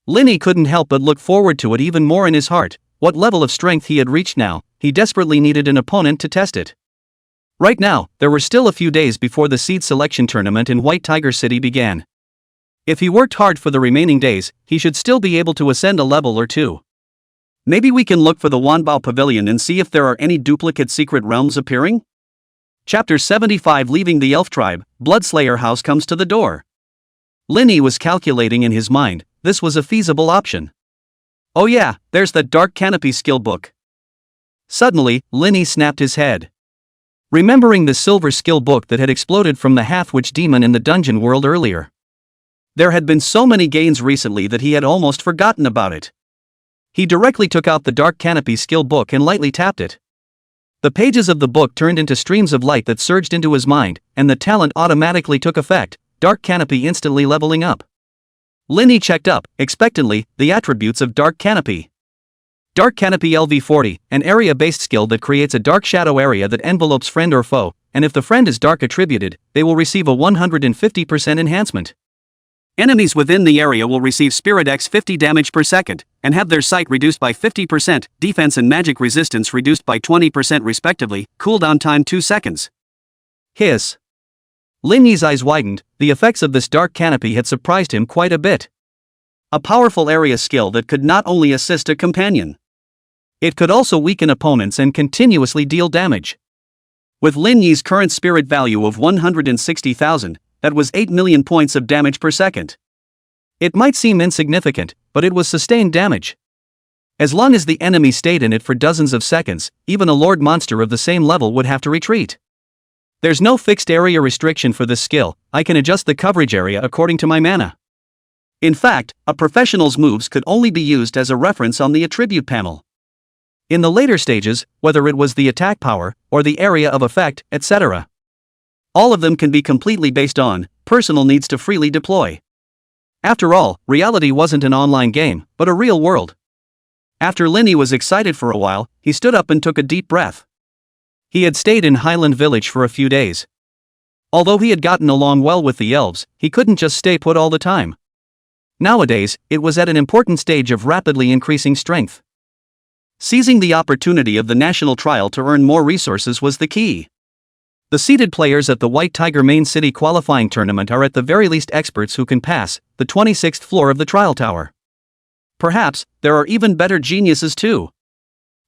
[SPEAKER 1] Lin Yi couldn't help but look forward to it even more in his heart. What level of strength he had reached now, he desperately needed an opponent to test it. Right now, there were still a few days before the seed selection tournament in White Tiger City began. If he worked hard for the remaining days, he should still be able to ascend a level or 2. Maybe we can look for the Wanbao Pavilion and see if there are any duplicate secret realms appearing? Chapter 75. Leaving the elf tribe, Bloodslayer House comes to the door. Linny was calculating in his mind, this was a feasible option. Oh yeah, there's that Dark Canopy skill book. Suddenly, Linny snapped his head. Remembering the silver skill book that had exploded from the half-witch demon in the dungeon world earlier. There had been so many gains recently that he had almost forgotten about it. He directly took out the Dark Canopy skill book and lightly tapped it. The pages of the book turned into streams of light that surged into his mind, and the talent automatically took effect, Dark Canopy instantly leveling up. Linny checked up, expectantly, the attributes of Dark Canopy. Dark Canopy LV40, an area-based skill that creates a dark shadow area that envelopes friend or foe, and if the friend is dark attributed, they will receive a 150% enhancement. Enemies within the area will receive Spirit X 50 damage per second, and have their sight reduced by 50%, defense and magic resistance reduced by 20% respectively, cooldown time 2 seconds. Hiss. Linny's eyes widened, the effects of this Dark Canopy had surprised him quite a bit. A powerful area skill that could not only assist a companion. It could also weaken opponents and continuously deal damage. With Lin Yi's current spirit value of 160,000, that was 8 million points of damage per second. It might seem insignificant, but it was sustained damage. As long as the enemy stayed in it for dozens of seconds, even a lord monster of the same level would have to retreat. There's no fixed area restriction for this skill, I can adjust the coverage area according to my mana. In fact, a professional's moves could only be used as a reference on the attribute panel. In the later stages, whether it was the attack power, or the area of effect, etc. All of them can be completely based on personal needs to freely deploy. After all, reality wasn't an online game, but a real world. After Linny was excited for a while, he stood up and took a deep breath. He had stayed in Highland Village for a few days. Although he had gotten along well with the elves, he couldn't just stay put all the time. Nowadays, it was at an important stage of rapidly increasing strength. Seizing the opportunity of the national trial to earn more resources was the key. The seeded players at the White Tiger Main City qualifying tournament are at the very least experts who can pass the 26th floor of the trial tower. Perhaps, there are even better geniuses too.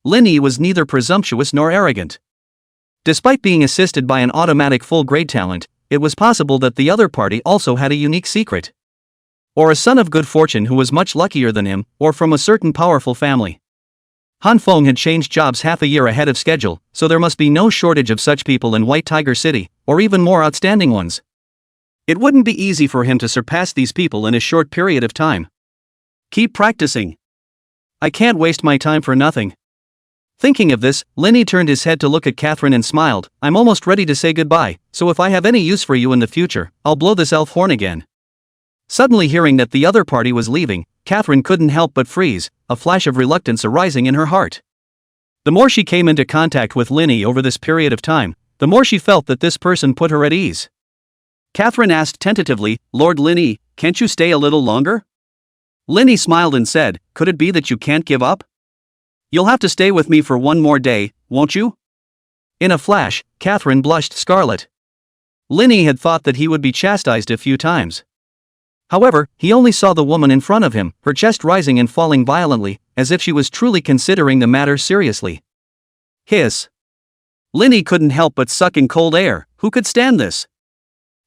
[SPEAKER 1] Linny was neither presumptuous nor arrogant. Despite being assisted by an automatic full-grade talent, it was possible that the other party also had a unique secret. Or a son of good fortune who was much luckier than him, or from a certain powerful family. Han Feng had changed jobs half a year ahead of schedule, so there must be no shortage of such people in White Tiger City, or even more outstanding ones. It wouldn't be easy for him to surpass these people in a short period of time. Keep practicing. I can't waste my time for nothing. Thinking of this, Linny turned his head to look at Catherine and smiled. I'm almost ready to say goodbye, so if I have any use for you in the future, I'll blow this elf horn again. Suddenly hearing that the other party was leaving, Catherine couldn't help but freeze, a flash of reluctance arising in her heart. The more she came into contact with Linny over this period of time, the more she felt that this person put her at ease. Catherine asked tentatively, Lord Linny, can't you stay a little longer? Linny smiled and said, could it be that you can't give up? You'll have to stay with me for one more day, won't you? In a flash, Catherine blushed scarlet. Linny had thought that he would be chastised a few times. However, he only saw the woman in front of him, her chest rising and falling violently, as if she was truly considering the matter seriously. Hiss. Linny couldn't help but suck in cold air. Who could stand this?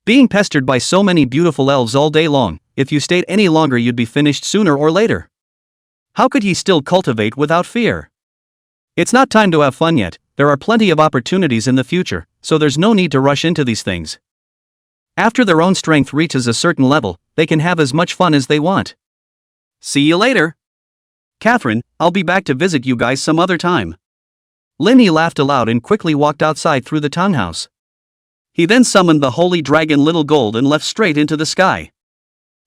[SPEAKER 1] Being pestered by so many beautiful elves all day long, if you stayed any longer you'd be finished sooner or later. How could he still cultivate without fear? It's not time to have fun yet, there are plenty of opportunities in the future, so there's no need to rush into these things. After their own strength reaches a certain level, they can have as much fun as they want. See you later. Catherine, I'll be back to visit you guys some other time. Linny laughed aloud and quickly walked outside through the townhouse. He then summoned the holy dragon Little Gold and left straight into the sky.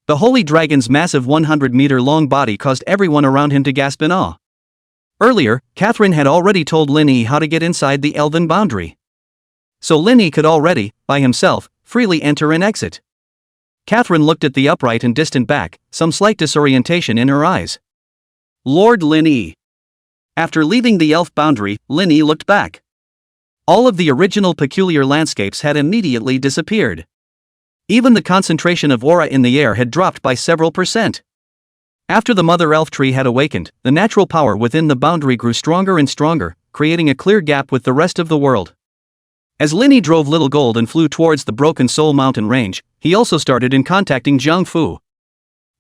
[SPEAKER 1] The holy dragon's massive 100-meter-long body caused everyone around him to gasp in awe. Earlier, Catherine had already told Linny how to get inside the elven boundary. So Linny could already, by himself, freely enter and exit. Catherine looked at the upright and distant back, some slight disorientation in her eyes. Lord Linny. After leaving the elf boundary, Linny looked back. All of the original peculiar landscapes had immediately disappeared. Even the concentration of aura in the air had dropped by several %. After the mother elf tree had awakened, the natural power within the boundary grew stronger and stronger, creating a clear gap with the rest of the world. As Linny drove Little Gold and flew towards the Broken Soul mountain range, he also started in contacting Jiang Fu.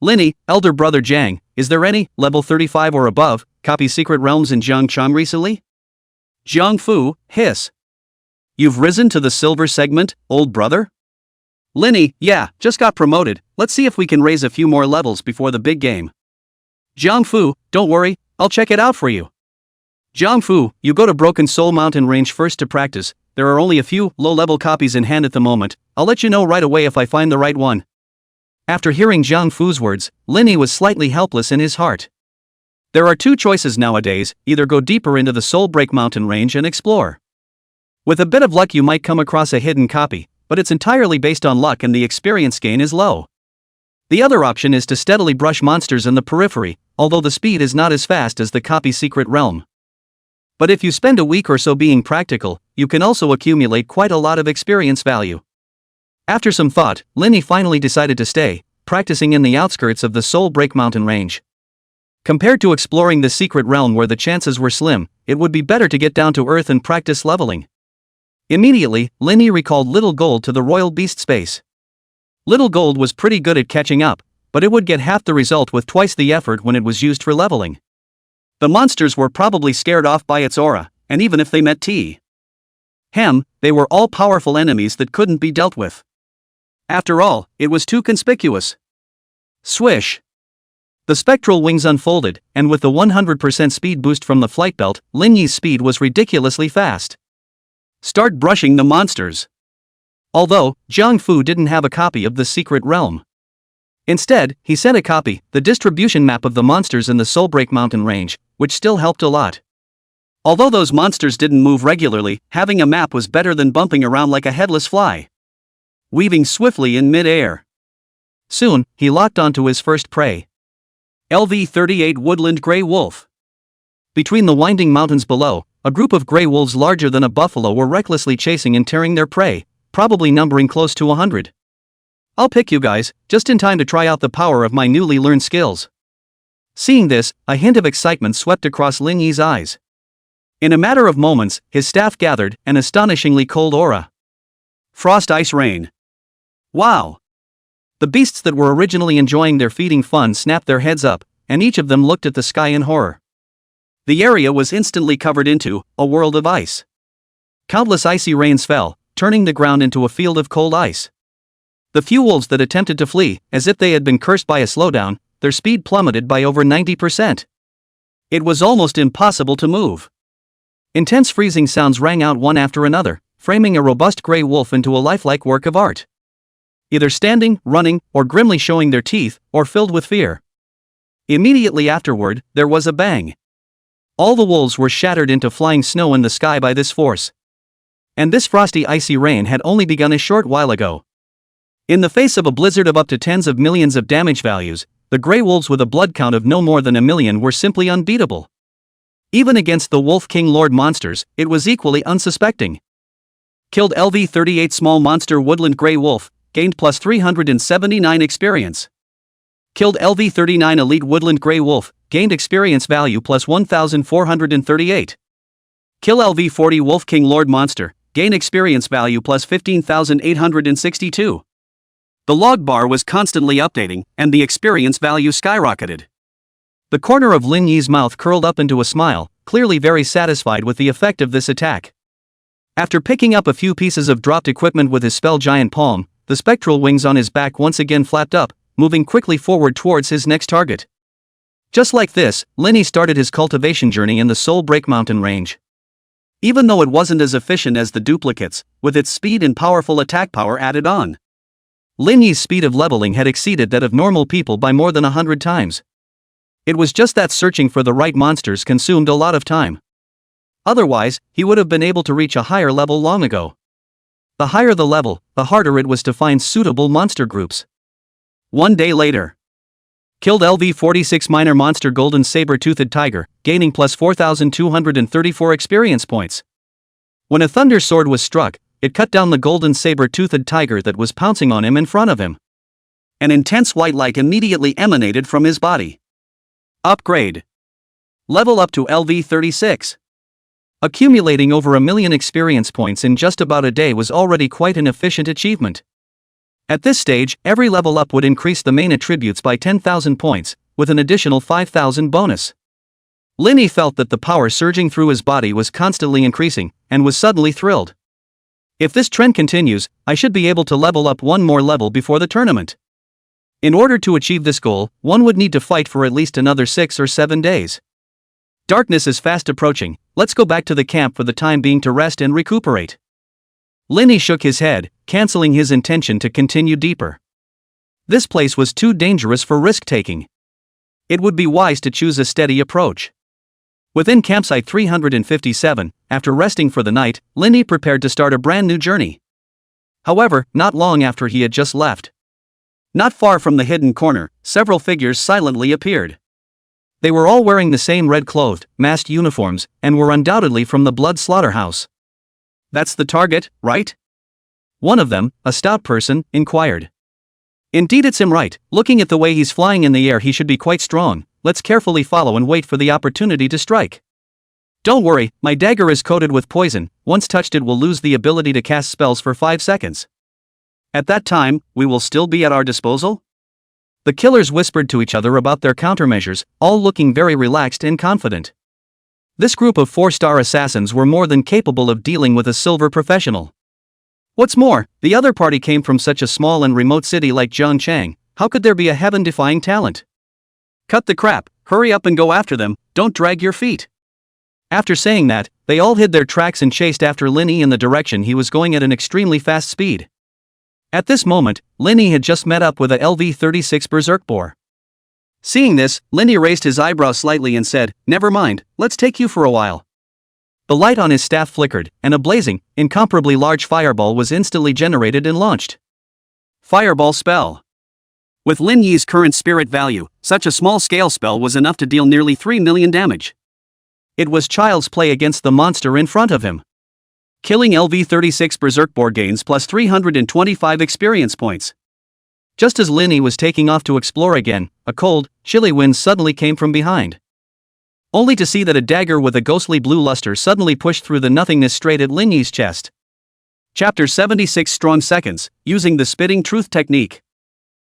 [SPEAKER 1] Linny, elder brother Jiang, is there any, level 35 or above, copy Secret Realms in Jiangchang recently? Jiang Fu, hiss. You've risen to the silver segment, old brother? Linny, yeah, just got promoted, let's see if we can raise a few more levels before the big game. Jiang Fu, don't worry, I'll check it out for you. Jiang Fu, you go to Broken Soul mountain range first to practice, there are only a few low-level copies in hand at the moment, I'll let you know right away if I find the right one. After hearing Jiang Fu's words, Linny was slightly helpless in his heart. There are two choices nowadays, either go deeper into the Soulbreak mountain range and explore. With a bit of luck you might come across a hidden copy, but it's entirely based on luck and the experience gain is low. The other option is to steadily brush monsters in the periphery, although the speed is not as fast as the copy Secret Realm. But if you spend a week or so being practical, you can also accumulate quite a lot of experience value. After some thought, Linny finally decided to stay, practicing in the outskirts of the Soulbreak mountain range. Compared to exploring the Secret Realm where the chances were slim, it would be better to get down to earth and practice leveling. Immediately, Linny recalled Little Gold to the royal beast space. Little Gold was pretty good at catching up, but it would get half the result with twice the effort when it was used for leveling. The monsters were probably scared off by its aura, and even if they met they were all powerful enemies that couldn't be dealt with. After all, it was too conspicuous. Swish! The spectral wings unfolded, and with the 100% speed boost from the flight belt, Linny's speed was ridiculously fast. Start brushing the monsters. Although, Jiang Fu didn't have a copy of the Secret Realm. Instead, he sent a copy, the distribution map of the monsters in the Soulbreak mountain range, which still helped a lot. Although those monsters didn't move regularly, having a map was better than bumping around like a headless fly, weaving swiftly in mid-air. Soon, he locked onto his first prey. LV-38 Woodland Grey Wolf. Between the winding mountains below, a group of grey wolves larger than a buffalo were recklessly chasing and tearing their prey, probably numbering close to 100. I'll pick you guys, just in time to try out the power of my newly learned skills. Seeing this, a hint of excitement swept across Ling Yi's eyes. In a matter of moments, his staff gathered an astonishingly cold aura. Frost Ice Rain. Wow! The beasts that were originally enjoying their feeding fun snapped their heads up, and each of them looked at the sky in horror. The area was instantly covered into a world of ice. Countless icy rains fell, turning the ground into a field of cold ice. The few wolves that attempted to flee, as if they had been cursed by a slowdown, their speed plummeted by over 90%. It was almost impossible to move. Intense freezing sounds rang out one after another, framing a robust grey wolf into a lifelike work of art. Either standing, running, or grimly showing their teeth, or filled with fear. Immediately afterward, there was a bang. All the wolves were shattered into flying snow in the sky by this force. And this frosty icy rain had only begun a short while ago. In the face of a blizzard of up to tens of millions of damage values, the grey wolves with a blood count of no more than 1 million were simply unbeatable. Even against the Wolf King Lord monsters, it was equally unsuspecting. Killed LV-38 Small Monster Woodland Grey Wolf, gained plus 379 experience. Killed LV-39 Elite Woodland Grey Wolf, gained experience value plus 1,438. Kill LV-40 Wolf King Lord Monster, gain experience value plus 15,862. The log bar was constantly updating, and the experience value skyrocketed. The corner of Ling Yi's mouth curled up into a smile, clearly very satisfied with the effect of this attack. After picking up a few pieces of dropped equipment with his spell giant palm, the spectral wings on his back once again flapped up, moving quickly forward towards his next target. Just like this, Linny started his cultivation journey in the Soulbreak mountain range. Even though it wasn't as efficient as the duplicates, with its speed and powerful attack power added on, Linny's speed of leveling had exceeded that of normal people by more than 100 times. It was just that searching for the right monsters consumed a lot of time. Otherwise, he would have been able to reach a higher level long ago. The higher the level, the harder it was to find suitable monster groups. One day later. Killed LV-46 Minor Monster Golden Saber-Toothed Tiger, gaining plus 4,234 experience points. When a Thunder Sword was struck, it cut down the Golden Saber-Toothed Tiger that was pouncing on him in front of him. An intense white light immediately emanated from his body. Upgrade. Level up to LV36. Accumulating over 1 million experience points in just about a day was already quite an efficient achievement. At this stage, every level up would increase the main attributes by 10,000 points, with an additional 5,000 bonus. Linny felt that the power surging through his body was constantly increasing, and was suddenly thrilled. If this trend continues, I should be able to level up one more level before the tournament. In order to achieve this goal, one would need to fight for at least another 6 or 7 days. Darkness is fast approaching, let's go back to the camp for the time being to rest and recuperate. Linny shook his head, cancelling his intention to continue deeper. This place was too dangerous for risk-taking. It would be wise to choose a steady approach. Within campsite 357, after resting for the night, Linny prepared to start a brand new journey. However, not long after he had just left. Not far from the hidden corner, several figures silently appeared. They were all wearing the same red-clothed, masked uniforms, and were undoubtedly from the blood slaughterhouse. That's the target, right? One of them, a stout person, inquired. Indeed, it's him, right. Looking at the way he's flying in the air, he should be quite strong. Let's carefully follow and wait for the opportunity to strike. Don't worry, my dagger is coated with poison. Once touched it will lose the ability to cast spells for 5 seconds. At that time, we will still be at our disposal? The killers whispered to each other about their countermeasures, all looking very relaxed and confident. This group of 4-star assassins were more than capable of dealing with a silver professional. What's more, the other party came from such a small and remote city like Zhangchang. How could there be a heaven-defying talent? Cut the crap, hurry up and go after them, don't drag your feet. After saying that, they all hid their tracks and chased after Linny in the direction he was going at an extremely fast speed. At this moment, Linny had just met up with a LV36 berserk boar. Seeing this, Linny raised his eyebrows slightly and said, "Never mind, let's take you for a while." The light on his staff flickered, and a blazing, incomparably large fireball was instantly generated and launched. Fireball spell. With Lin Yi's current spirit value, such a small-scale spell was enough to deal nearly 3 million damage. It was child's play against the monster in front of him. Killing LV36 berserk boar gains plus 325 experience points. Just as Linny was taking off to explore again, a cold, chilly wind suddenly came from behind. Only to see that a dagger with a ghostly blue luster suddenly pushed through the nothingness straight at Lin Yi's chest. Chapter 76 Strong Seconds, using the spitting truth technique.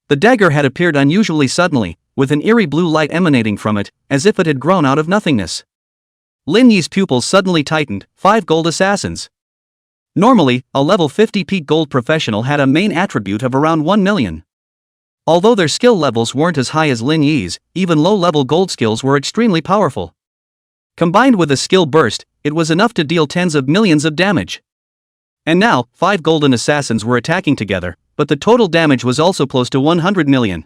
[SPEAKER 1] The dagger had appeared unusually suddenly, with an eerie blue light emanating from it, as if it had grown out of nothingness. Lin Yi's pupils suddenly tightened. 5 gold assassins. Normally, a level 50 peak gold professional had a main attribute of around 1 million. Although their skill levels weren't as high as Lin Yi's, even low-level gold skills were extremely powerful. Combined with a skill burst, it was enough to deal tens of millions of damage. And now, 5 golden assassins were attacking together, but the total damage was also close to 100 million.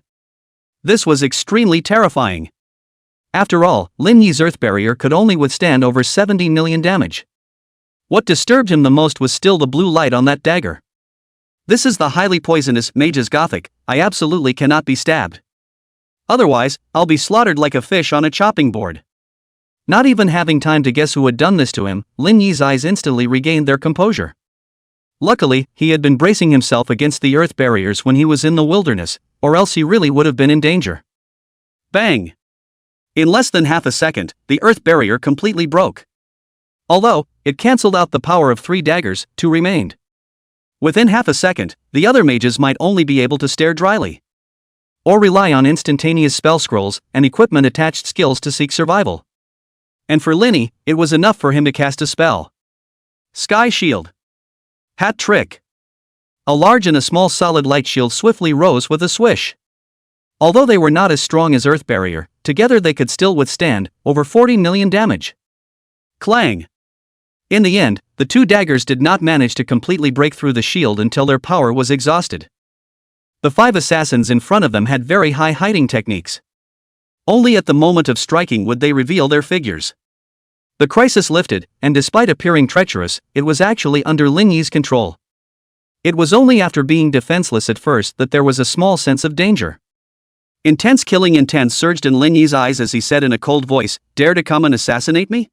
[SPEAKER 1] This was extremely terrifying. After all, Lin Yi's earth barrier could only withstand over 70 million damage. What disturbed him the most was still the blue light on that dagger. This is the highly poisonous mage's Gothic. I absolutely cannot be stabbed. Otherwise, I'll be slaughtered like a fish on a chopping board. Not even having time to guess who had done this to him, Lin Yi's eyes instantly regained their composure. Luckily, he had been bracing himself against the earth barriers when he was in the wilderness, or else he really would have been in danger. Bang! In less than half a second, the earth barrier completely broke. Although, it cancelled out the power of 3 daggers, 2 remained. Within half a second, the other mages might only be able to stare dryly. Or rely on instantaneous spell scrolls and equipment-attached skills to seek survival. And for Linny, it was enough for him to cast a spell. Sky Shield. Hat Trick. A large and a small solid light shield swiftly rose with a swish. Although they were not as strong as Earth Barrier, together they could still withstand over 40 million damage. Clang. In the end, the 2 daggers did not manage to completely break through the shield until their power was exhausted. The 5 assassins in front of them had very high hiding techniques. Only at the moment of striking would they reveal their figures. The crisis lifted, and despite appearing treacherous, it was actually under Lin Yi's control. It was only after being defenseless at first that there was a small sense of danger. Intense killing intent surged in Lin Yi's eyes as he said in a cold voice, "Dare to come and assassinate me?"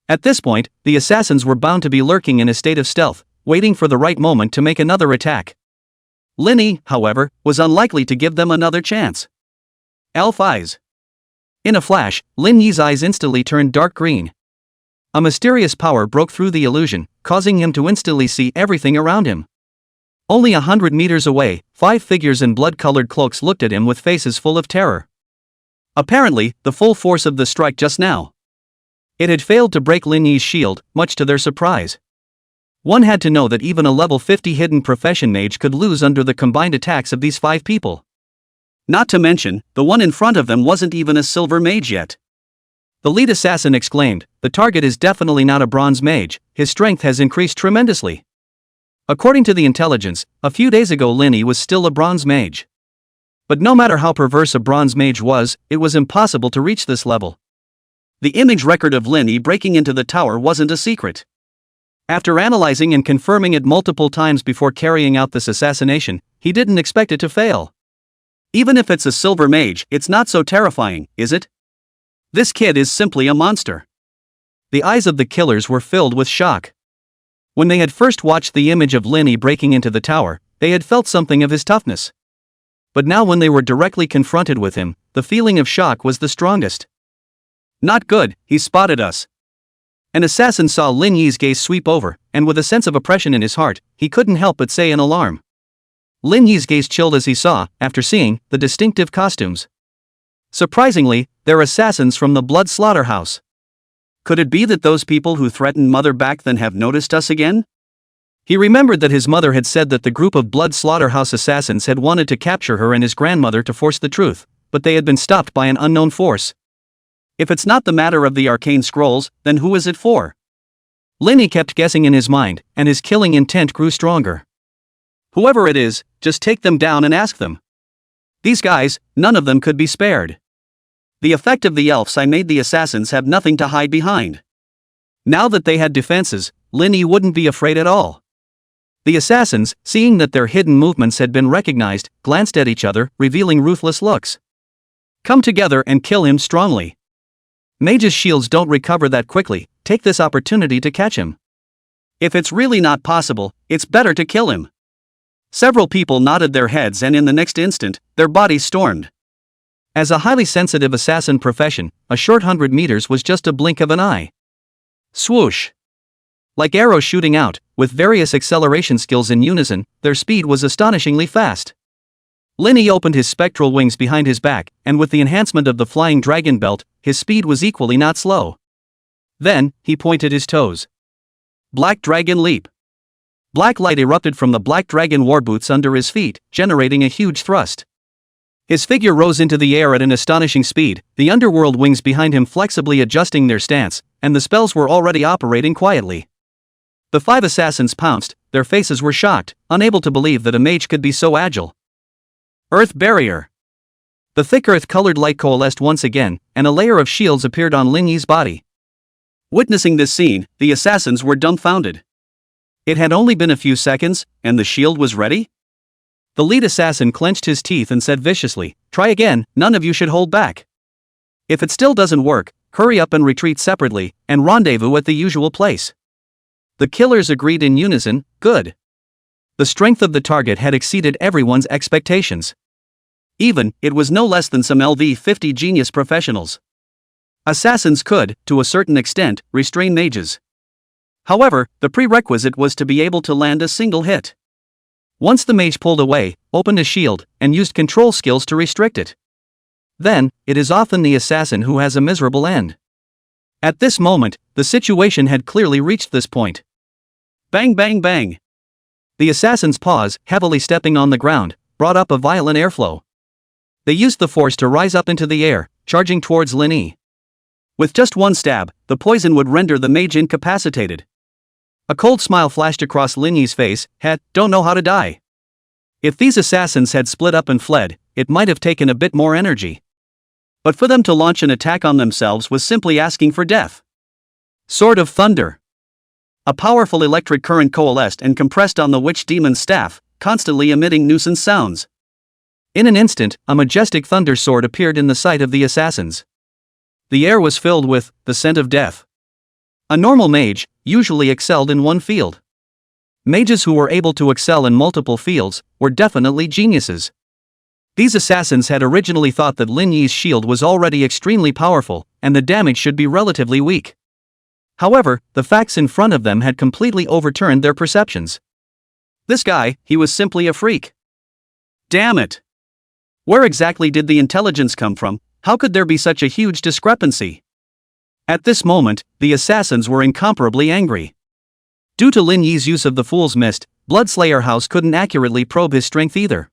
[SPEAKER 1] At this point, the assassins were bound to be lurking in a state of stealth, waiting for the right moment to make another attack. Lin Yi, however, was unlikely to give them another chance. Elf Eyes. In a flash, Lin Yi's eyes instantly turned dark green. A mysterious power broke through the illusion, causing him to instantly see everything around him. Only 100 meters away, 5 figures in blood-colored cloaks looked at him with faces full of terror. Apparently, the full force of the strike just now. It had failed to break Lin Yi's shield, much to their surprise. One had to know that even a level 50 hidden profession mage could lose under the combined attacks of these 5 people. Not to mention, the one in front of them wasn't even a silver mage yet. The lead assassin exclaimed, "The target is definitely not a bronze mage, his strength has increased tremendously." According to the intelligence, a few days ago Lin Yi was still a bronze mage. But no matter how perverse a bronze mage was, it was impossible to reach this level. The image record of Lin Yi breaking into the tower wasn't a secret. After analyzing and confirming it multiple times before carrying out this assassination, he didn't expect it to fail. Even if it's a silver mage, it's not so terrifying, is it? This kid is simply a monster. The eyes of the killers were filled with shock. When they had first watched the image of Lin Yi breaking into the tower, they had felt something of his toughness. But now when they were directly confronted with him, the feeling of shock was the strongest. "Not good, he spotted us." An assassin saw Lin Yi's gaze sweep over, and with a sense of oppression in his heart, he couldn't help but say in alarm. Lin Yi's gaze chilled as he saw, after seeing, the distinctive costumes. Surprisingly, they're assassins from the Blood Slaughterhouse. Could it be that those people who threatened Mother back then have noticed us again? He remembered that his mother had said that the group of Blood Slaughterhouse assassins had wanted to capture her and his grandmother to force the truth, but they had been stopped by an unknown force. If it's not the matter of the arcane scrolls, then who is it for? Lin Yi kept guessing in his mind, and his killing intent grew stronger. Whoever it is, just take them down and ask them. These guys, none of them could be spared. The effect of the elves I made the assassins have nothing to hide behind. Now that they had defenses, Lin Yi wouldn't be afraid at all. The assassins, seeing that their hidden movements had been recognized, glanced at each other, revealing ruthless looks. Come together and kill him strongly. Mages' shields don't recover that quickly, take this opportunity to catch him. If it's really not possible, it's better to kill him. Several people nodded their heads and in the next instant, their bodies stormed. As a highly sensitive assassin profession, a short 100 meters was just a blink of an eye. Swoosh! Like arrows shooting out, with various acceleration skills in unison, their speed was astonishingly fast. Lin Yi opened his spectral wings behind his back, and with the enhancement of the flying dragon belt, his speed was equally not slow. Then, he pointed his toes. Black Dragon Leap. Black light erupted from the Black Dragon war boots under his feet, generating a huge thrust. His figure rose into the air at an astonishing speed, the underworld wings behind him flexibly adjusting their stance, and the spells were already operating quietly. The 5 assassins pounced, their faces were shocked, unable to believe that a mage could be so agile. Earth Barrier. The thick earth-colored light coalesced once again, and a layer of shields appeared on Lin Yi's body. Witnessing this scene, the assassins were dumbfounded. It had only been a few seconds, and the shield was ready? The lead assassin clenched his teeth and said viciously, "Try again, none of you should hold back. If it still doesn't work, hurry up and retreat separately, and rendezvous at the usual place." The killers agreed in unison, "Good." The strength of the target had exceeded everyone's expectations. Even, it was no less than some LV-50 genius professionals. Assassins could, to a certain extent, restrain mages. However, the prerequisite was to be able to land a single hit. Once the mage pulled away, opened a shield, and used control skills to restrict it. Then, it is often the assassin who has a miserable end. At this moment, the situation had clearly reached this point. Bang bang bang! The assassin's paws, heavily stepping on the ground, brought up a violent airflow. They used the force to rise up into the air, charging towards Lin Yi. With just one stab, the poison would render the mage incapacitated. A cold smile flashed across Lin Yi's face, don't know how to die. If these assassins had split up and fled, it might have taken a bit more energy. But for them to launch an attack on themselves was simply asking for death. Sword of Thunder. A powerful electric current coalesced and compressed on the witch demon's staff, constantly emitting nuisance sounds. In an instant, a majestic thunder sword appeared in the sight of the assassins. The air was filled with the scent of death. A normal mage usually excelled in one field. Mages who were able to excel in multiple fields were definitely geniuses. These assassins had originally thought that Lin Yi's shield was already extremely powerful, and the damage should be relatively weak. However, the facts in front of them had completely overturned their perceptions. This guy, he was simply a freak. Damn it! Where exactly did the intelligence come from? How could there be such a huge discrepancy? At this moment, the assassins were incomparably angry. Due to Lin Yi's use of the Fool's Mist, Bloodslayer House couldn't accurately probe his strength either.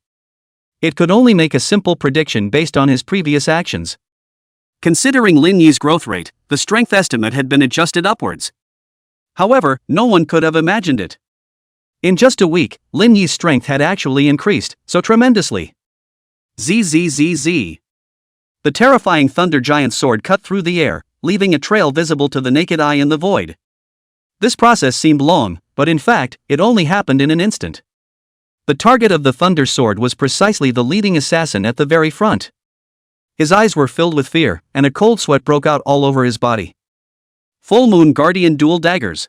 [SPEAKER 1] It could only make a simple prediction based on his previous actions. Considering Lin Yi's growth rate, the strength estimate had been adjusted upwards. However, no one could have imagined it. In just a week, Lin Yi's strength had actually increased, so tremendously. Zzz. The terrifying thunder giant sword cut through the air, leaving a trail visible to the naked eye in the void. This process seemed long, but in fact, it only happened in an instant. The target of the thunder sword was precisely the leading assassin at the very front. His eyes were filled with fear, and a cold sweat broke out all over his body. Full Moon Guardian Dual Daggers.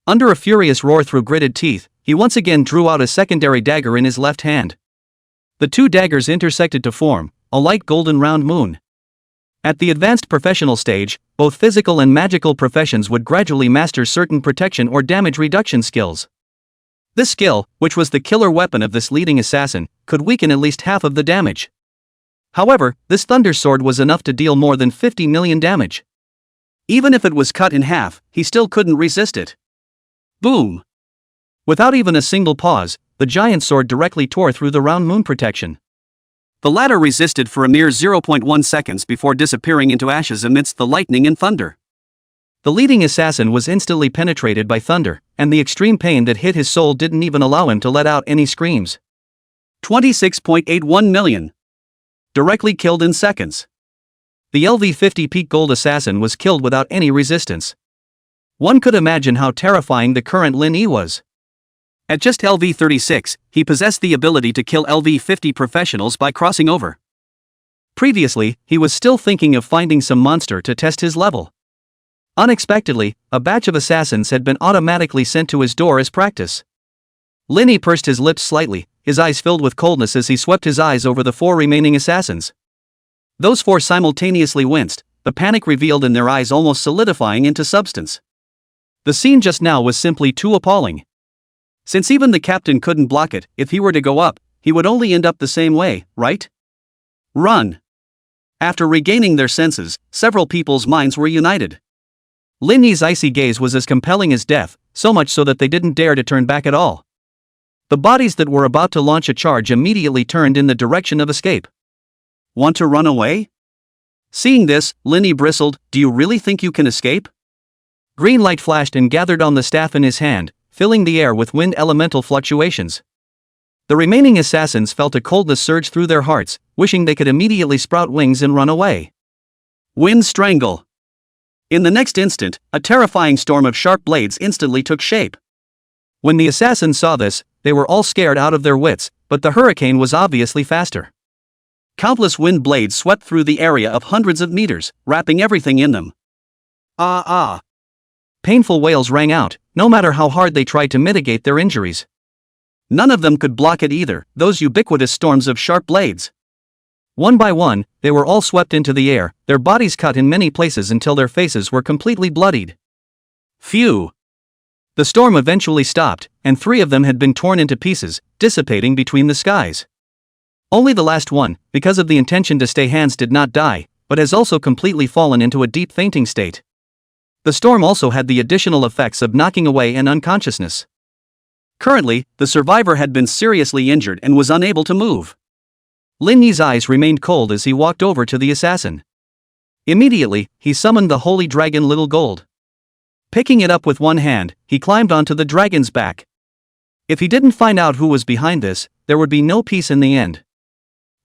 [SPEAKER 1] Under a furious roar through gritted teeth, he once again drew out a secondary dagger in his left hand. The two daggers intersected to form a light golden round moon. At the advanced professional stage, both physical and magical professions would gradually master certain protection or damage reduction skills. This skill, which was the killer weapon of this leading assassin, could weaken at least half of the damage. However, this thunder sword was enough to deal more than 50 million damage. Even if it was cut in half, he still couldn't resist it. Boom! Without even a single pause, the giant sword directly tore through the round moon protection. The latter resisted for a mere 0.1 seconds before disappearing into ashes amidst the lightning and thunder. The leading assassin was instantly penetrated by thunder, and the extreme pain that hit his soul didn't even allow him to let out any screams. 26.81 million. Directly killed in seconds. The LV-50 Peak Gold assassin was killed without any resistance. One could imagine how terrifying the current Lin Yi was. At just LV-36, he possessed the ability to kill LV-50 professionals by crossing over. Previously, he was still thinking of finding some monster to test his level. Unexpectedly, a batch of assassins had been automatically sent to his door as practice. Lin Yi pursed his lips slightly, his eyes filled with coldness as he swept his eyes over the four remaining assassins. Those four simultaneously winced, the panic revealed in their eyes almost solidifying into substance. The scene just now was simply too appalling. Since even the captain couldn't block it, if he were to go up, he would only end up the same way, right? Run! After regaining their senses, several people's minds were united. Lin Yi's icy gaze was as compelling as death, so much so that they didn't dare to turn back at all. The bodies that were about to launch a charge immediately turned in the direction of escape. Want to run away? Seeing this, Lin Yi bristled. Do you really think you can escape? Green light flashed and gathered on the staff in his hand, filling the air with wind elemental fluctuations. The remaining assassins felt a coldness surge through their hearts, wishing they could immediately sprout wings and run away. Wind Strangle. In the next instant, a terrifying storm of sharp blades instantly took shape. When the assassins saw this, they were all scared out of their wits, but the hurricane was obviously faster. Countless wind blades swept through the area of hundreds of meters, wrapping everything in them. Ah! Painful wails rang out, no matter how hard they tried to mitigate their injuries. None of them could block it either, those ubiquitous storms of sharp blades. One by one, they were all swept into the air, their bodies cut in many places until their faces were completely bloodied. Phew! The storm eventually stopped, and 3 of them had been torn into pieces, dissipating between the skies. Only the last one, because of the intention to stay hands, did not die, but has also completely fallen into a deep fainting state. The storm also had the additional effects of knocking away and unconsciousness. Currently, the survivor had been seriously injured and was unable to move. Lin Yi's eyes remained cold as he walked over to the assassin. Immediately, he summoned the holy dragon Little Gold. Picking it up with one hand, he climbed onto the dragon's back. If he didn't find out who was behind this, there would be no peace in the end.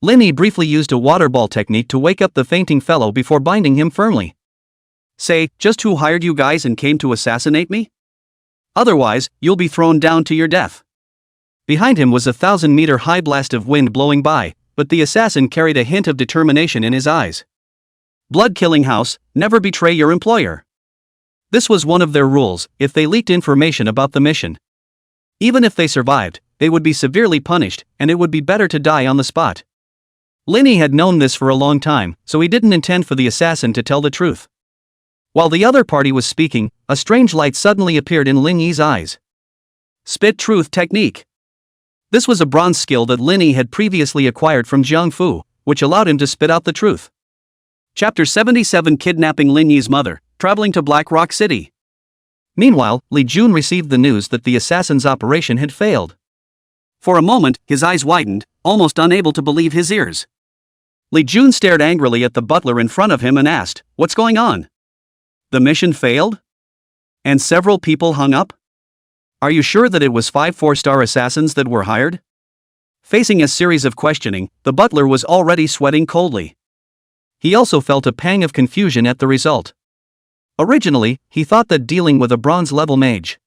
[SPEAKER 1] Lin Yi briefly used a water ball technique to wake up the fainting fellow before binding him firmly. Say, just who hired you guys and came to assassinate me? Otherwise, you'll be thrown down to your death. Behind him was a 1,000-meter-high blast of wind blowing by, but the assassin carried a hint of determination in his eyes. Blood-killing house, never betray your employer. This was one of their rules. If they leaked information about the mission, even if they survived, they would be severely punished, and it would be better to die on the spot. Linny had known this for a long time, so he didn't intend for the assassin to tell the truth. While the other party was speaking, a strange light suddenly appeared in Linny's eyes. Spit Truth Technique. This was a bronze skill that Linny had previously acquired from Jiang Fu, which allowed him to spit out the truth. Chapter 77: Kidnapping Linny's mother, traveling to Black Rock City. Meanwhile, Li Jun received the news that the assassin's operation had failed. For a moment, his eyes widened, almost unable to believe his ears. Li Jun stared angrily at the butler in front of him and asked, "What's going on? The mission failed? And several people hung up? Are you sure that it was 5 4-star assassins that were hired?" Facing a series of questioning, the butler was already sweating coldly. He also felt a pang of confusion at the result. Originally, he thought that dealing with a bronze-level mage,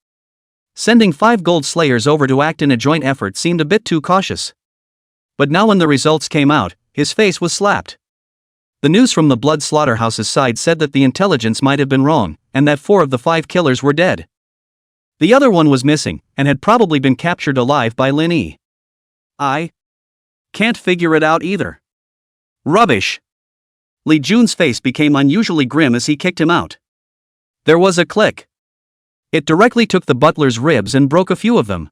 [SPEAKER 1] sending 5 gold slayers over to act in a joint effort seemed a bit too cautious. But now when the results came out, his face was slapped. The news from the Blood Slaughterhouse's side said that the intelligence might have been wrong, and that 4 of the 5 killers were dead. The other one was missing, and had probably been captured alive by Linny. I can't figure it out either. Rubbish. Li Jun's face became unusually grim as he kicked him out. There was a click. It directly took the butler's ribs and broke a few of them.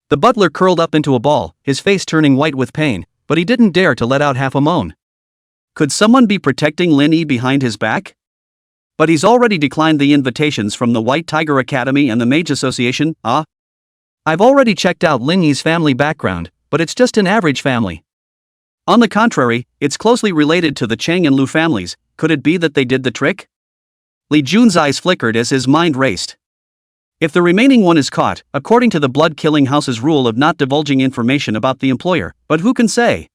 [SPEAKER 1] The butler curled up into a ball, his face turning white with pain, but he didn't dare to let out half a moan. Could someone be protecting Linny behind his back? But he's already declined the invitations from the White Tiger Academy and the Mage Association. I've already checked out Linny's family background, but it's just an average family. On the contrary, it's closely related to the Chang and Lu families. Could it be that they did the trick? Li Jun's eyes flickered as his mind raced. If the remaining one is caught, according to the Blood Killing House's rule of not divulging information about the employer, but who can say?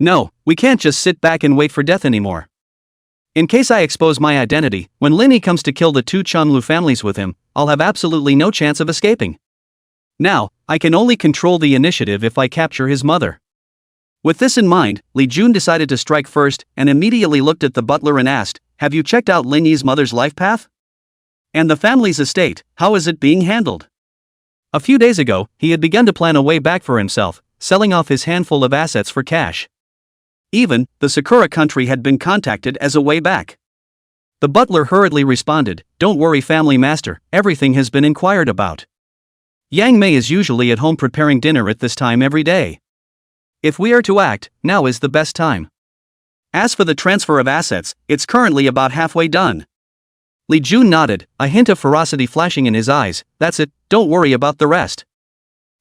[SPEAKER 1] No, we can't just sit back and wait for death anymore. In case I expose my identity, when Linny comes to kill the 2 Chanlu families with him, I'll have absolutely no chance of escaping. Now, I can only control the initiative if I capture his mother. With this in mind, Li Jun decided to strike first and immediately looked at the butler and asked, "Have you checked out Linny's mother's life path? And the family's estate, how is it being handled?" A few days ago, he had begun to plan a way back for himself, selling off his handful of assets for cash. Even, the Sakura country had been contacted as a way back. The butler hurriedly responded, "Don't worry, family master, everything has been inquired about. Yang Mei is usually at home preparing dinner at this time every day. If we are to act, now is the best time. As for the transfer of assets, it's currently about halfway done." Li Jun nodded, a hint of ferocity flashing in his eyes. "That's it, don't worry about the rest.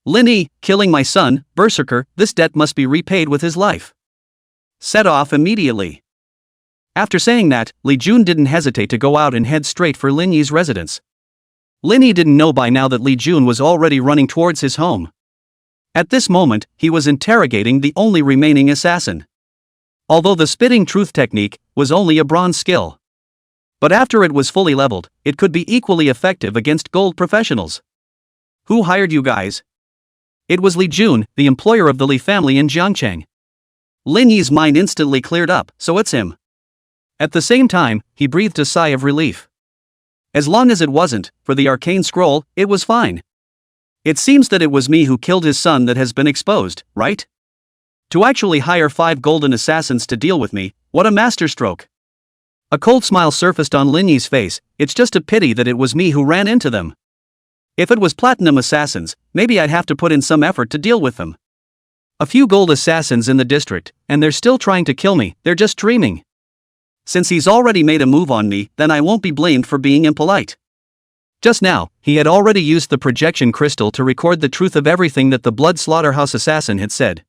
[SPEAKER 1] Linny, killing my son, berserker, this debt must be repaid with his life. Set off immediately." After saying that, Li Jun didn't hesitate to go out and head straight for Linny's residence. Linny didn't know by now that Li Jun was already running towards his home. At this moment, he was interrogating the only remaining assassin. Although the spitting truth technique was only a bronze skill, but after it was fully leveled, it could be equally effective against gold professionals. "Who hired you guys?" It was Li Jun, the employer of the Li family in Jiangcheng. Linny's mind instantly cleared up, so it's him. At the same time, he breathed a sigh of relief. As long as it wasn't, for the arcane scroll, it was fine. It seems that it was me who killed his son that has been exposed, right? To actually hire 5 golden assassins to deal with me, what a masterstroke. A cold smile surfaced on Linny's face. It's just a pity that it was me who ran into them. If it was platinum assassins, maybe I'd have to put in some effort to deal with them. A few gold assassins in the district, and they're still trying to kill me, they're just dreaming. Since he's already made a move on me, then I won't be blamed for being impolite. Just now, he had already used the projection crystal to record the truth of everything that the Blood Slaughterhouse assassin had said.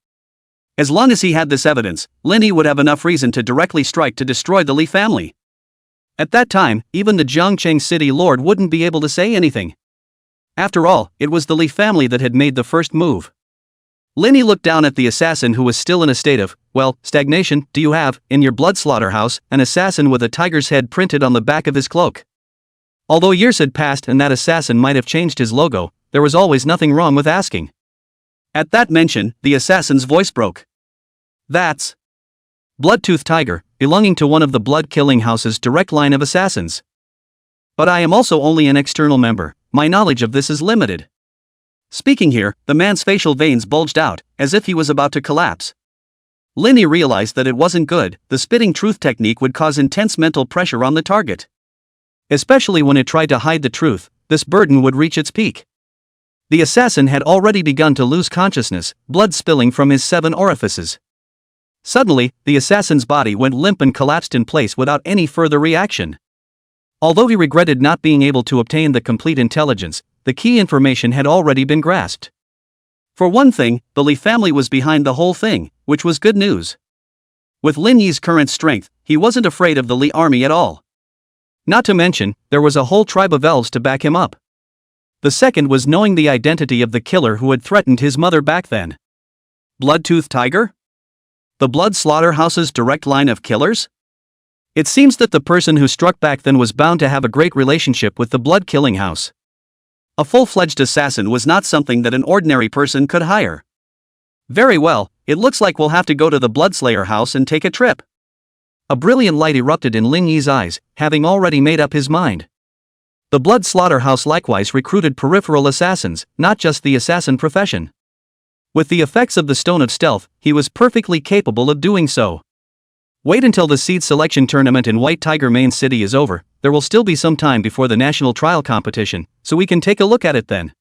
[SPEAKER 1] As long as he had this evidence, Linny would have enough reason to directly strike to destroy the Li family. At that time, even the Jiangcheng city lord wouldn't be able to say anything. After all, it was the Li family that had made the first move. Linny looked down at the assassin who was still in a state of, stagnation. "Do you have, in your Blood Slaughterhouse, an assassin with a tiger's head printed on the back of his cloak?" Although years had passed and that assassin might have changed his logo, there was always nothing wrong with asking. At that mention, the assassin's voice broke. "That's Bloodtooth Tiger, belonging to one of the Blood Killing House's direct line of assassins. But I am also only an external member, my knowledge of this is limited." Speaking here, the man's facial veins bulged out, as if he was about to collapse. Linny realized that it wasn't good. The spitting truth technique would cause intense mental pressure on the target. Especially when it tried to hide the truth, this burden would reach its peak. The assassin had already begun to lose consciousness, blood spilling from his 7 orifices. Suddenly, the assassin's body went limp and collapsed in place without any further reaction. Although he regretted not being able to obtain the complete intelligence, the key information had already been grasped. For one thing, the Li family was behind the whole thing, which was good news. With Lin Yi's current strength, he wasn't afraid of the Li army at all. Not to mention, there was a whole tribe of elves to back him up. The second was knowing the identity of the killer who had threatened his mother back then. Bloodtooth Tiger? The Blood Slaughterhouse's direct line of killers? It seems that the person who struck back then was bound to have a great relationship with the Blood Killing House. A full-fledged assassin was not something that an ordinary person could hire. Very well, it looks like we'll have to go to the Bloodslayer house and take a trip. A brilliant light erupted in Lin Yi's eyes, having already made up his mind. The Blood Slaughterhouse likewise recruited peripheral assassins, not just the assassin profession. With the effects of the Stone of Stealth, he was perfectly capable of doing so. Wait until the seed selection tournament in White Tiger Main City is over. There will still be some time before the national trial competition, so we can take a look at it then.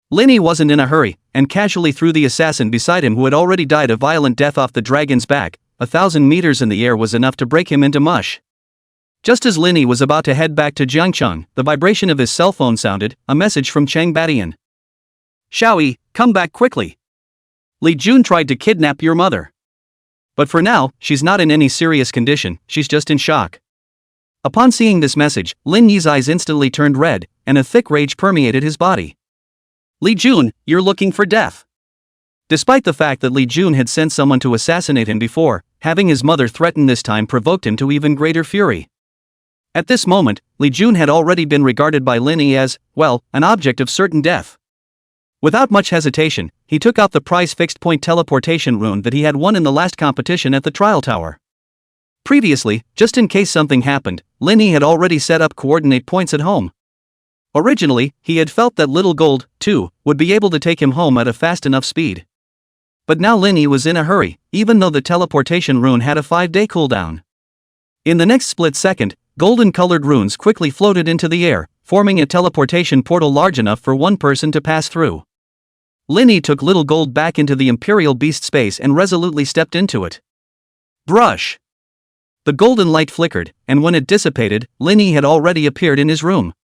[SPEAKER 1] Linny wasn't in a hurry, and casually threw the assassin beside him who had already died a violent death off the dragon's back. 1,000 meters in the air was enough to break him into mush. Just as Linny was about to head back to Jiangcheng, the vibration of his cell phone sounded, a message from Cheng Badian. Xiaoyi, come back quickly. Li Jun tried to kidnap your mother. But for now, she's not in any serious condition, she's just in shock. Upon seeing this message, Lin Yi's eyes instantly turned red, and a thick rage permeated his body. Li Jun, you're looking for death. Despite the fact that Li Jun had sent someone to assassinate him before, having his mother threatened this time provoked him to even greater fury. At this moment, Li Jun had already been regarded by Lin Yi as, well, an object of certain death. Without much hesitation, he took out the prize fixed point teleportation rune that he had won in the last competition at the trial tower. Previously, just in case something happened, Lin Yi had already set up coordinate points at home. Originally, he had felt that Little Gold, too, would be able to take him home at a fast enough speed. But now Lin Yi was in a hurry, even though the teleportation rune had a 5-day cooldown. In the next split second, golden-colored runes quickly floated into the air, forming a teleportation portal large enough for one person to pass through. Lin Yi took Little Gold back into the Imperial Beast space and resolutely stepped into it. Brush! The golden light flickered, and when it dissipated, Lin Yi had already appeared in his room.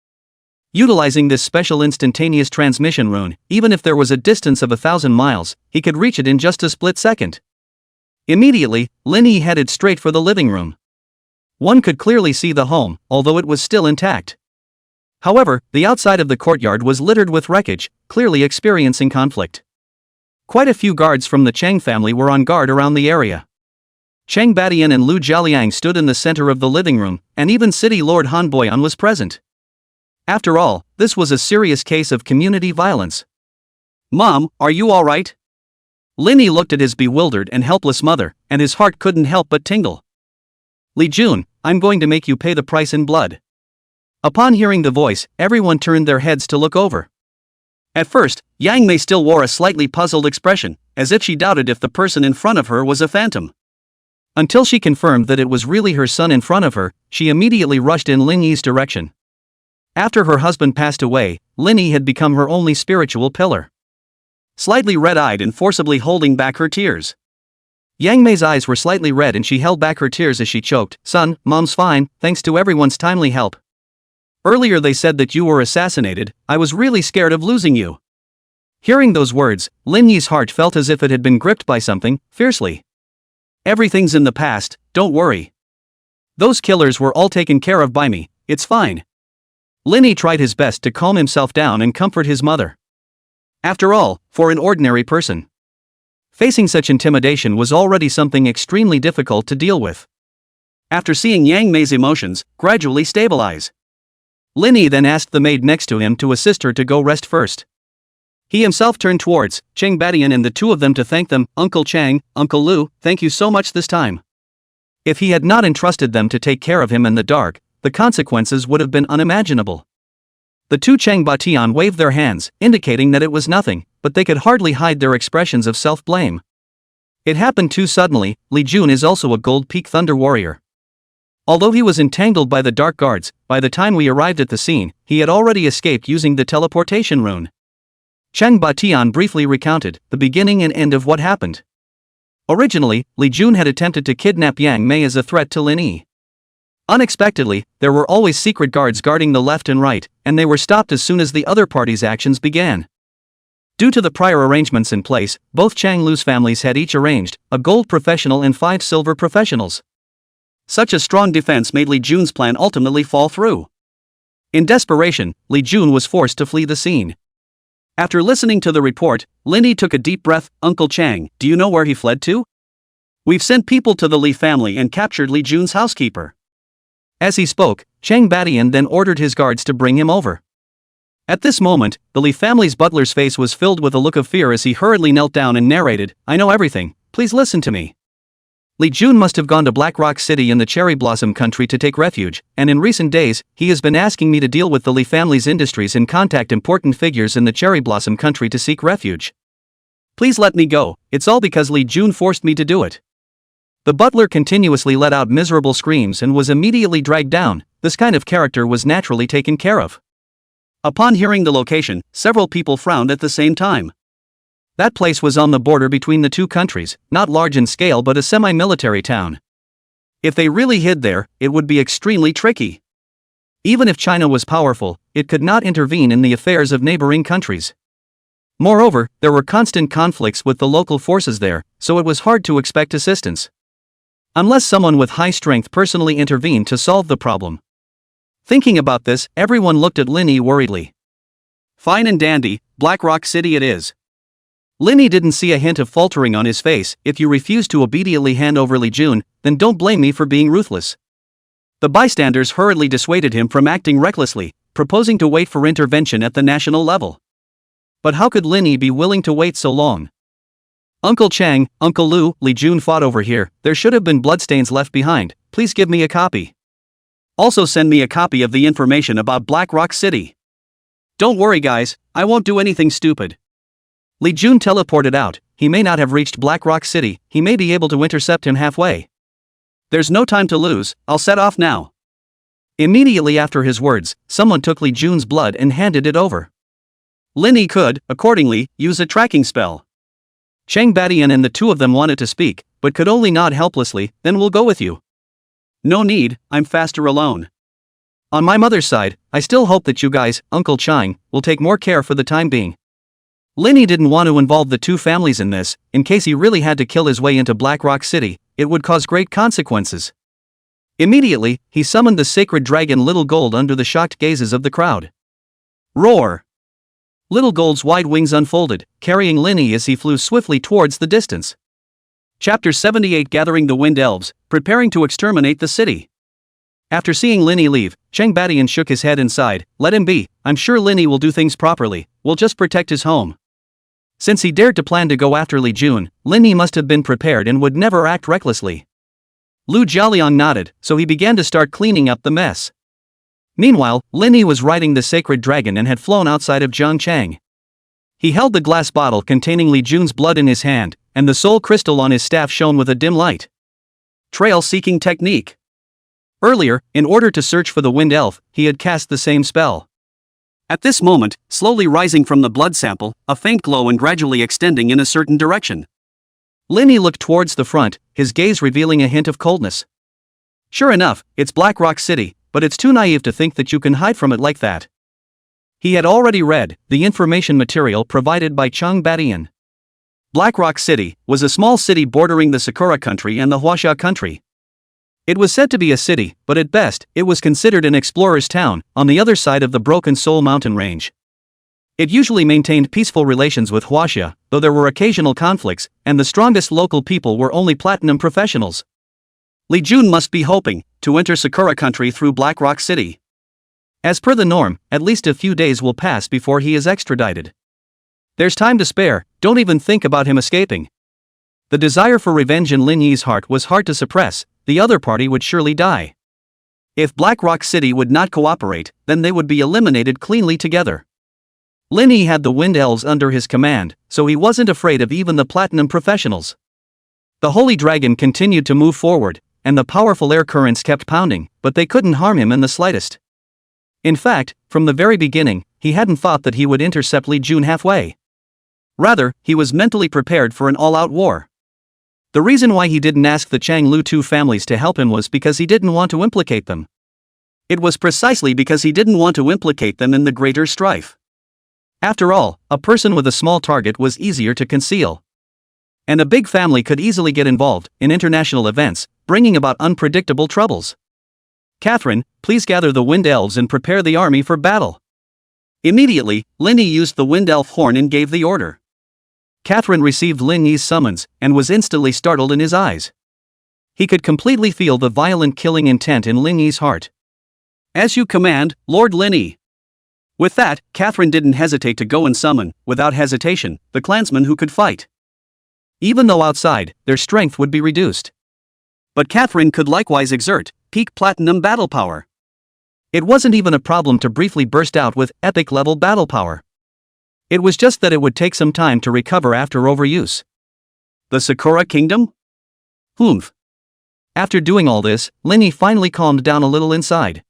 [SPEAKER 1] Utilizing this special instantaneous transmission rune, even if there was a distance of 1,000 miles, he could reach it in just a split second. Immediately, Lin Yi headed straight for the living room. One could clearly see the home, although it was still intact. However, the outside of the courtyard was littered with wreckage, clearly experiencing conflict. Quite a few guards from the Cheng family were on guard around the area. Cheng Badian and Lu Jialiang stood in the center of the living room, and even City Lord Han Boyan was present. After all, this was a serious case of community violence. Mom, are you alright? Lin Yi looked at his bewildered and helpless mother, and his heart couldn't help but tingle. Li Jun, I'm going to make you pay the price in blood. Upon hearing the voice, everyone turned their heads to look over. At first, Yang Mei still wore a slightly puzzled expression, as if she doubted if the person in front of her was a phantom. Until she confirmed that it was really her son in front of her, she immediately rushed in Lin Yi's direction. After her husband passed away, Lin Yi had become her only spiritual pillar. Slightly red-eyed and forcibly holding back her tears. Yang Mei's eyes were slightly red and she held back her tears as she choked. Son, Mom's fine, thanks to everyone's timely help. Earlier they said that you were assassinated, I was really scared of losing you. Hearing those words, Lin Yi's heart felt as if it had been gripped by something, fiercely. Everything's in the past, don't worry. Those killers were all taken care of by me, it's fine. Lin Yi tried his best to calm himself down and comfort his mother. After all, for an ordinary person, facing such intimidation was already something extremely difficult to deal with. After seeing Yang Mei's emotions gradually stabilize, Lin Yi then asked the maid next to him to assist her to go rest first. He himself turned towards Cheng Badian and the two of them to thank them. Uncle Chang, Uncle Lu, thank you so much this time. If he had not entrusted them to take care of him in the dark, the consequences would have been unimaginable. The two Cheng Batian waved their hands, indicating that it was nothing, but they could hardly hide their expressions of self-blame. It happened too suddenly. Li Jun is also a Gold Peak Thunder Warrior. Although he was entangled by the Dark Guards, by the time we arrived at the scene, he had already escaped using the teleportation rune. Cheng Batian briefly recounted the beginning and end of what happened. Originally, Li Jun had attempted to kidnap Yang Mei as a threat to Lin Yi. Unexpectedly, there were always secret guards guarding the left and right, and they were stopped as soon as the other party's actions began. Due to the prior arrangements in place, both Chang Lu's families had each arranged a gold professional and 5 silver professionals. Such a strong defense made Li Jun's plan ultimately fall through. In desperation, Li Jun was forced to flee the scene. After listening to the report, Lin Yi took a deep breath. Uncle Chang, do you know where he fled to? We've sent people to the Li family and captured Li Jun's housekeeper. As he spoke, Cheng Batian then ordered his guards to bring him over. At this moment, the Li family's butler's face was filled with a look of fear as he hurriedly knelt down and narrated, I know everything, please listen to me. Li Jun must have gone to Black Rock City in the Cherry Blossom country to take refuge, and in recent days, he has been asking me to deal with the Li family's industries and contact important figures in the Cherry Blossom country to seek refuge. Please let me go, it's all because Li Jun forced me to do it. The butler continuously let out miserable screams and was immediately dragged down. This kind of character was naturally taken care of. Upon hearing the location, several people frowned at the same time. That place was on the border between the two countries, not large in scale but a semi-military town. If they really hid there, it would be extremely tricky. Even if China was powerful, it could not intervene in the affairs of neighboring countries. Moreover, there were constant conflicts with the local forces there, so it was hard to expect assistance. Unless someone with high strength personally intervened to solve the problem. Thinking about this, everyone looked at Lin Yi worriedly. Fine and dandy, Black Rock City it is. Lin Yi didn't see a hint of faltering on his face. If you refuse to obediently hand over Li Jun, then don't blame me for being ruthless. The bystanders hurriedly dissuaded him from acting recklessly, proposing to wait for intervention at the national level. But how could Lin Yi be willing to wait so long? Uncle Chang, Uncle Lu, Li Jun fought over here, there should have been bloodstains left behind, please give me a copy. Also send me a copy of the information about Black Rock City. Don't worry guys, I won't do anything stupid. Li Jun teleported out. He may not have reached Black Rock City, he may be able to intercept him halfway. There's no time to lose, I'll set off now. Immediately after his words, someone took Li Jun's blood and handed it over. Lin Yi could, accordingly, use a tracking spell. Cheng Batian and the two of them wanted to speak, but could only nod helplessly. Then we'll go with you. No need, I'm faster alone. On my mother's side, I still hope that you guys, Uncle Chang, will take more care for the time being. Lin Yi didn't want to involve the two families in this. In case he really had to kill his way into Black Rock City, it would cause great consequences. Immediately, he summoned the sacred dragon Little Gold under the shocked gazes of the crowd. Roar! Little Gold's wide wings unfolded, carrying Lin Yi as he flew swiftly towards the distance. Chapter 78 Gathering the Wind Elves, preparing to exterminate the city. After seeing Lin Yi leave, Cheng Batian shook his head and sighed. Let him be, I'm sure Lin Yi will do things properly, we'll just protect his home. Since he dared to plan to go after Li Jun, Lin Yi must have been prepared and would never act recklessly. Lu Jialiang nodded, so he began to start cleaning up the mess. Meanwhile, Lin Yi was riding the sacred dragon and had flown outside of Zhangchang. He held the glass bottle containing Li Jun's blood in his hand, and the soul crystal on his staff shone with a dim light. Trail-seeking technique. Earlier, in order to search for the wind elf, he had cast the same spell. At this moment, slowly rising from the blood sample, a faint glow and gradually extending in a certain direction. Lin Yi looked towards the front, his gaze revealing a hint of coldness. Sure enough, it's Black Rock City, but it's too naive to think that you can hide from it like that. He had already read the information material provided by Cheng Batian. Black Rock City was a small city bordering the Sakura country and the Huaxia country. It was said to be a city, but at best, it was considered an explorer's town, on the other side of the Broken Soul mountain range. It usually maintained peaceful relations with Huaxia, though there were occasional conflicts, and the strongest local people were only platinum professionals. Li Jun must be hoping to enter Sakura country through Black Rock City. As per the norm, at least a few days will pass before he is extradited. There's time to spare, don't even think about him escaping. The desire for revenge in Lin Yi's heart was hard to suppress, the other party would surely die. If Black Rock City would not cooperate, then they would be eliminated cleanly together. Lin Yi had the Wind Elves under his command, so he wasn't afraid of even the platinum professionals. The holy dragon continued to move forward, and the powerful air currents kept pounding, but they couldn't harm him in the slightest. In fact, from the very beginning, he hadn't thought that he would intercept Li Jun halfway. Rather, he was mentally prepared for an all-out war. The reason why he didn't ask the Chang Lu Tu families to help him was because he didn't want to implicate them. It was precisely because he didn't want to implicate them in the greater strife. After all, a person with a small target was easier to conceal. And a big family could easily get involved in international events, bringing about unpredictable troubles. Catherine, please gather the wind elves and prepare the army for battle. Immediately, Lin Yi used the wind elf horn and gave the order. Catherine received Lin Yi's summons, and was instantly startled in his eyes. He could completely feel the violent killing intent in Lin Yi's heart. As you command, Lord Lin Yi. With that, Catherine didn't hesitate to go and summon, without hesitation, the clansmen who could fight. Even though outside, their strength would be reduced. But Catherine could likewise exert peak platinum battle power. It wasn't even a problem to briefly burst out with epic-level battle power. It was just that it would take some time to recover after overuse. The Sakura Kingdom? Humph. After doing all this, Lin Yi finally calmed down a little inside.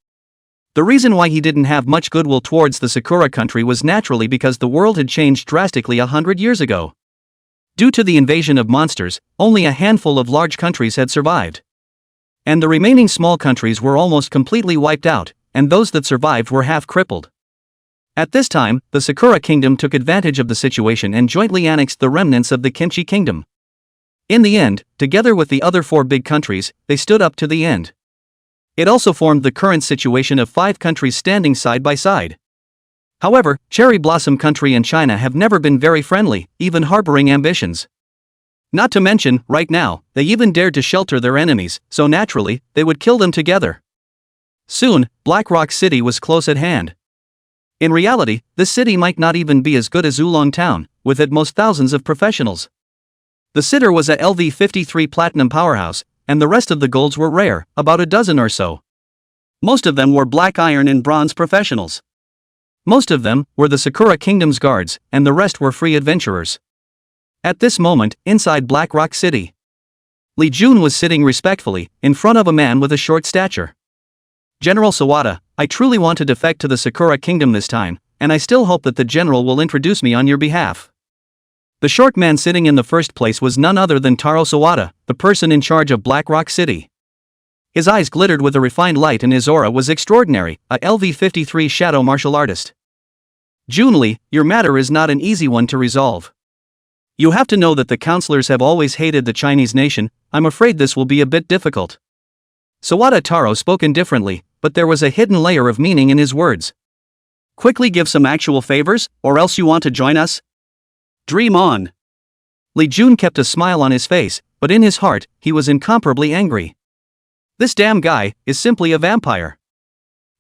[SPEAKER 1] The reason why he didn't have much goodwill towards the Sakura country was naturally because the world had changed drastically 100 years ago. Due to the invasion of monsters, only a handful of large countries had survived. And the remaining small countries were almost completely wiped out, and those that survived were half crippled. At this time, the Sakura Kingdom took advantage of the situation and jointly annexed the remnants of the Kimchi Kingdom. In the end, together with the other 4 big countries, they stood up to the end. It also formed the current situation of 5 countries standing side by side. However, Cherry Blossom Country and China have never been very friendly, even harboring ambitions. Not to mention, right now, they even dared to shelter their enemies, so naturally, they would kill them together. Soon, Black Rock City was close at hand. In reality, this city might not even be as good as Oolong Town, with at most thousands of professionals. The sitter was a LV-53 Platinum powerhouse, and the rest of the golds were rare, about a dozen or so. Most of them were black iron and bronze professionals. Most of them were the Sakura Kingdom's guards, and the rest were free adventurers. At this moment, inside Black Rock City, Li Jun was sitting respectfully, in front of a man with a short stature. General Sawada, I truly want to defect to the Sakura Kingdom this time, and I still hope that the general will introduce me on your behalf. The short man sitting in the first place was none other than Taro Sawada, the person in charge of Black Rock City. His eyes glittered with a refined light and his aura was extraordinary, a LV-53 shadow martial artist. Junli, your matter is not an easy one to resolve. You have to know that the counselors have always hated the Chinese nation. I'm afraid this will be a bit difficult. Sawada Taro spoke indifferently, but there was a hidden layer of meaning in his words. Quickly give some actual favors, or else you want to join us? Dream on. Li Jun kept a smile on his face, but in his heart, he was incomparably angry. This damn guy is simply a vampire.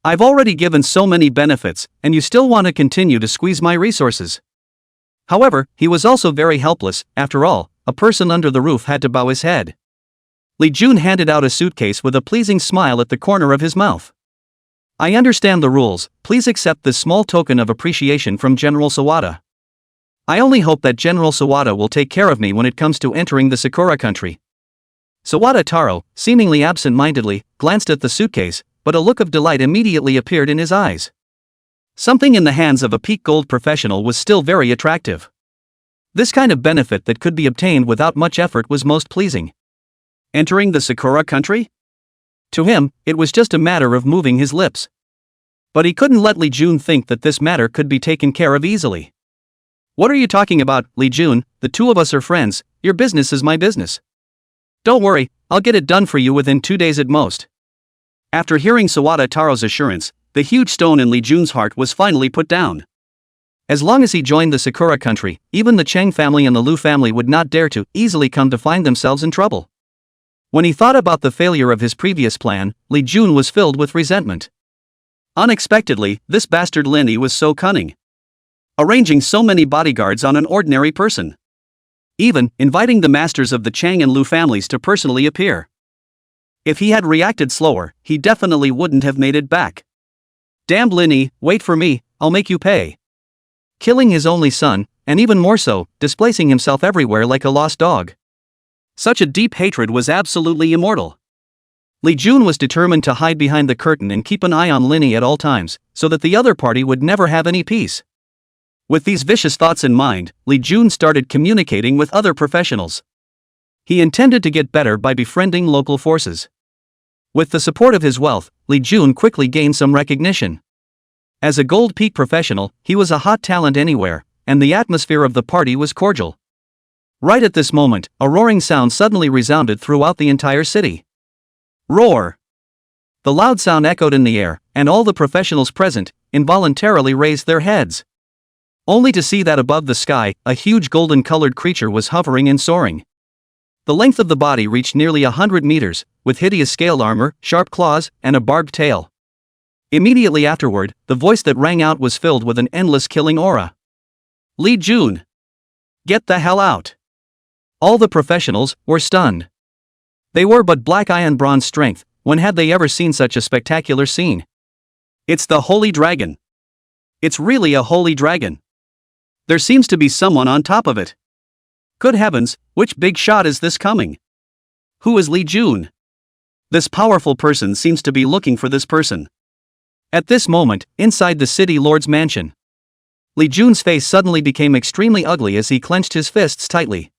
[SPEAKER 1] I've already given so many benefits, and you still want to continue to squeeze my resources. However, he was also very helpless. After all, a person under the roof had to bow his head. Li Jun handed out a suitcase with a pleasing smile at the corner of his mouth. I understand the rules, please accept this small token of appreciation from General Sawada. I only hope that General Sawada will take care of me when it comes to entering the Sakura country. Sawada Taro, seemingly absent-mindedly, glanced at the suitcase, but a look of delight immediately appeared in his eyes. Something in the hands of a peak gold professional was still very attractive. This kind of benefit that could be obtained without much effort was most pleasing. Entering the Sakura country? To him, it was just a matter of moving his lips. But he couldn't let Li Jun think that this matter could be taken care of easily. What are you talking about, Li Jun? The two of us are friends, your business is my business. Don't worry, I'll get it done for you within 2 days at most. After hearing Sawada Taro's assurance, the huge stone in Li Jun's heart was finally put down. As long as he joined the Sakura country, even the Cheng family and the Lu family would not dare to easily come to find themselves in trouble. When he thought about the failure of his previous plan, Li Jun was filled with resentment. Unexpectedly, this bastard Lin Yi was so cunning. Arranging so many bodyguards on an ordinary person. Even inviting the masters of the Chang and Lu families to personally appear. If he had reacted slower, he definitely wouldn't have made it back. Damn Lin Yi, wait for me, I'll make you pay. Killing his only son, and even more so, displacing himself everywhere like a lost dog. Such a deep hatred was absolutely immortal. Li Jun was determined to hide behind the curtain and keep an eye on Linny at all times, so that the other party would never have any peace. With these vicious thoughts in mind, Li Jun started communicating with other professionals. He intended to get better by befriending local forces. With the support of his wealth, Li Jun quickly gained some recognition. As a gold peak professional, he was a hot talent anywhere, and the atmosphere of the party was cordial. Right at this moment, a roaring sound suddenly resounded throughout the entire city. Roar! The loud sound echoed in the air, and all the professionals present involuntarily raised their heads. Only to see that above the sky, a huge golden-colored creature was hovering and soaring. The length of the body reached nearly 100 meters, with hideous scaled armor, sharp claws, and a barbed tail. Immediately afterward, the voice that rang out was filled with an endless killing aura. Li Jun! Get the hell out! All the professionals were stunned. They were but black iron bronze strength. When had they ever seen such a spectacular scene? It's the holy dragon. It's really a holy dragon. There seems to be someone on top of it. Good heavens, which big shot is this coming? Who is Li Jun? This powerful person seems to be looking for this person. At this moment, inside the city lord's mansion, Li Jun's face suddenly became extremely ugly as he clenched his fists tightly.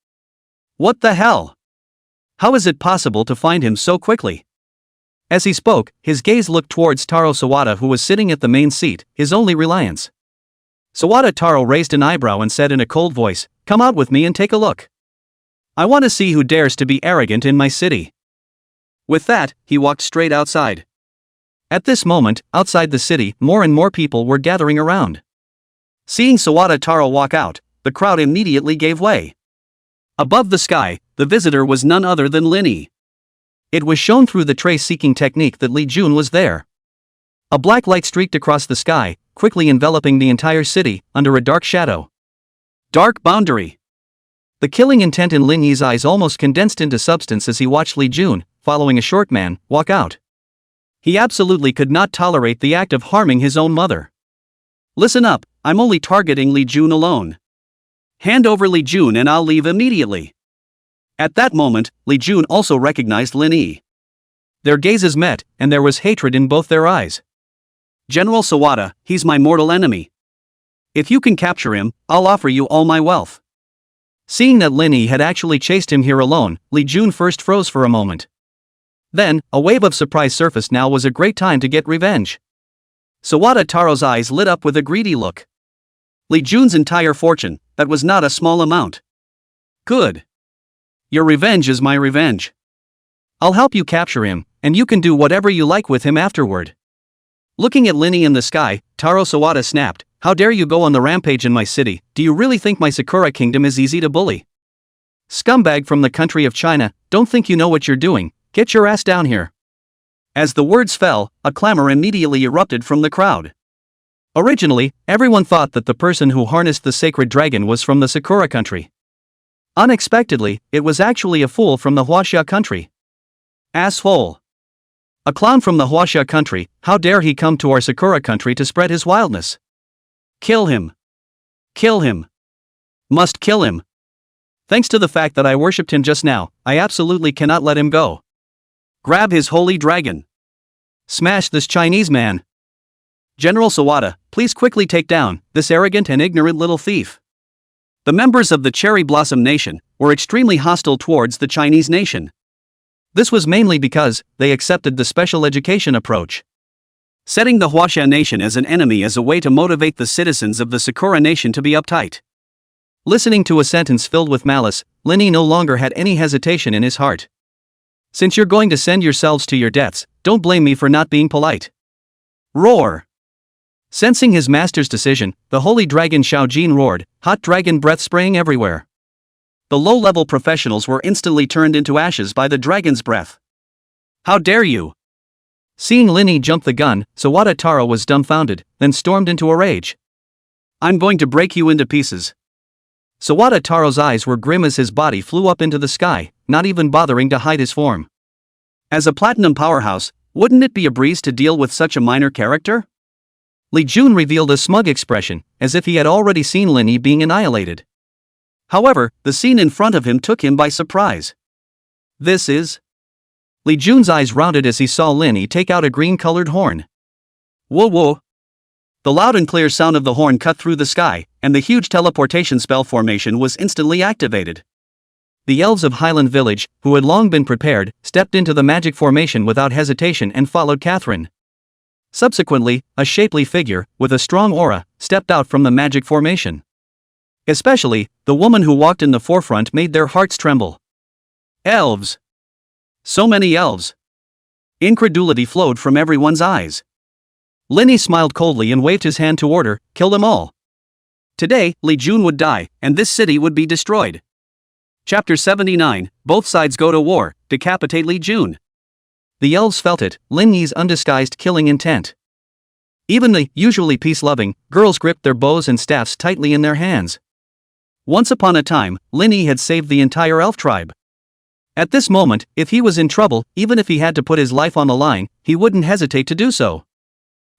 [SPEAKER 1] What the hell? How is it possible to find him so quickly? As he spoke, his gaze looked towards Taro Sawada, who was sitting at the main seat, his only reliance. Sawada Taro raised an eyebrow and said in a cold voice, "Come out with me and take a look. I want to see who dares to be arrogant in my city." With that, he walked straight outside. At this moment, outside the city, more and more people were gathering around. Seeing Sawada Taro walk out, the crowd immediately gave way. Above the sky, the visitor was none other than Linny. It was shown through the trace-seeking technique that Li Jun was there. A black light streaked across the sky, quickly enveloping the entire city, under a dark shadow. Dark boundary. The killing intent in Linny's eyes almost condensed into substance as he watched Li Jun, following a short man, walk out. He absolutely could not tolerate the act of harming his own mother. Listen up, I'm only targeting Li Jun alone. Hand over Li Jun and I'll leave immediately. At that moment, Li Jun also recognized Linny. Their gazes met, and there was hatred in both their eyes. General Sawada, he's my mortal enemy. If you can capture him, I'll offer you all my wealth. Seeing that Linny had actually chased him here alone, Li Jun first froze for a moment. Then, a wave of surprise surfaced. Now was a great time to get revenge. Sawada Taro's eyes lit up with a greedy look. Li Jun's entire fortune, that was not a small amount. Good. Your revenge is my revenge. I'll help you capture him, and you can do whatever you like with him afterward. Looking at Linny in the sky, Taro Sawada snapped, "How dare you go on the rampage in my city? Do you really think my Sakura kingdom is easy to bully? Scumbag from the country of China, don't think you know what you're doing, get your ass down here." As the words fell, a clamor immediately erupted from the crowd. Originally, everyone thought that the person who harnessed the sacred dragon was from the Sakura country. Unexpectedly, it was actually a fool from the Huaxia country. Asshole. A clown from the Huaxia country, how dare he come to our Sakura country to spread his wildness? Kill him. Kill him. Must kill him. Thanks to the fact that I worshipped him just now, I absolutely cannot let him go. Grab his holy dragon. Smash this Chinese man. General Sawada, please quickly take down this arrogant and ignorant little thief. The members of the Cherry Blossom Nation were extremely hostile towards the Chinese nation. This was mainly because they accepted the special education approach. Setting the Huaxia nation as an enemy as a way to motivate the citizens of the Sakura nation to be uptight. Listening to a sentence filled with malice, Linny no longer had any hesitation in his heart. Since you're going to send yourselves to your deaths, don't blame me for not being polite. Roar! Sensing his master's decision, the holy dragon Xiaojin roared, hot dragon breath spraying everywhere. The low-level professionals were instantly turned into ashes by the dragon's breath. How dare you! Seeing Linny jump the gun, Sawada Taro was dumbfounded, then stormed into a rage. I'm going to break you into pieces. Sawada Taro's eyes were grim as his body flew up into the sky, not even bothering to hide his form. As a platinum powerhouse, wouldn't it be a breeze to deal with such a minor character? Li Jun revealed a smug expression, as if he had already seen Linny being annihilated. However, the scene in front of him took him by surprise. This is? Li Jun's eyes rounded as he saw Linny take out a green-colored horn. Whoa whoa! The loud and clear sound of the horn cut through the sky, and the huge teleportation spell formation was instantly activated. The elves of Highland Village, who had long been prepared, stepped into the magic formation without hesitation and followed Catherine. Subsequently, a shapely figure, with a strong aura, stepped out from the magic formation. Especially, the woman who walked in the forefront made their hearts tremble. Elves! So many elves! Incredulity flowed from everyone's eyes. Linny smiled coldly and waved his hand toward her, kill them all. Today, Li Jun would die, and this city would be destroyed. Chapter 79, Both Sides Go to War, Decapitate Li Jun. The elves felt it, Linny's undisguised killing intent. Even the usually peace-loving girls gripped their bows and staffs tightly in their hands. Once upon a time, Linny had saved the entire elf tribe. At this moment, if he was in trouble, even if he had to put his life on the line, he wouldn't hesitate to do so.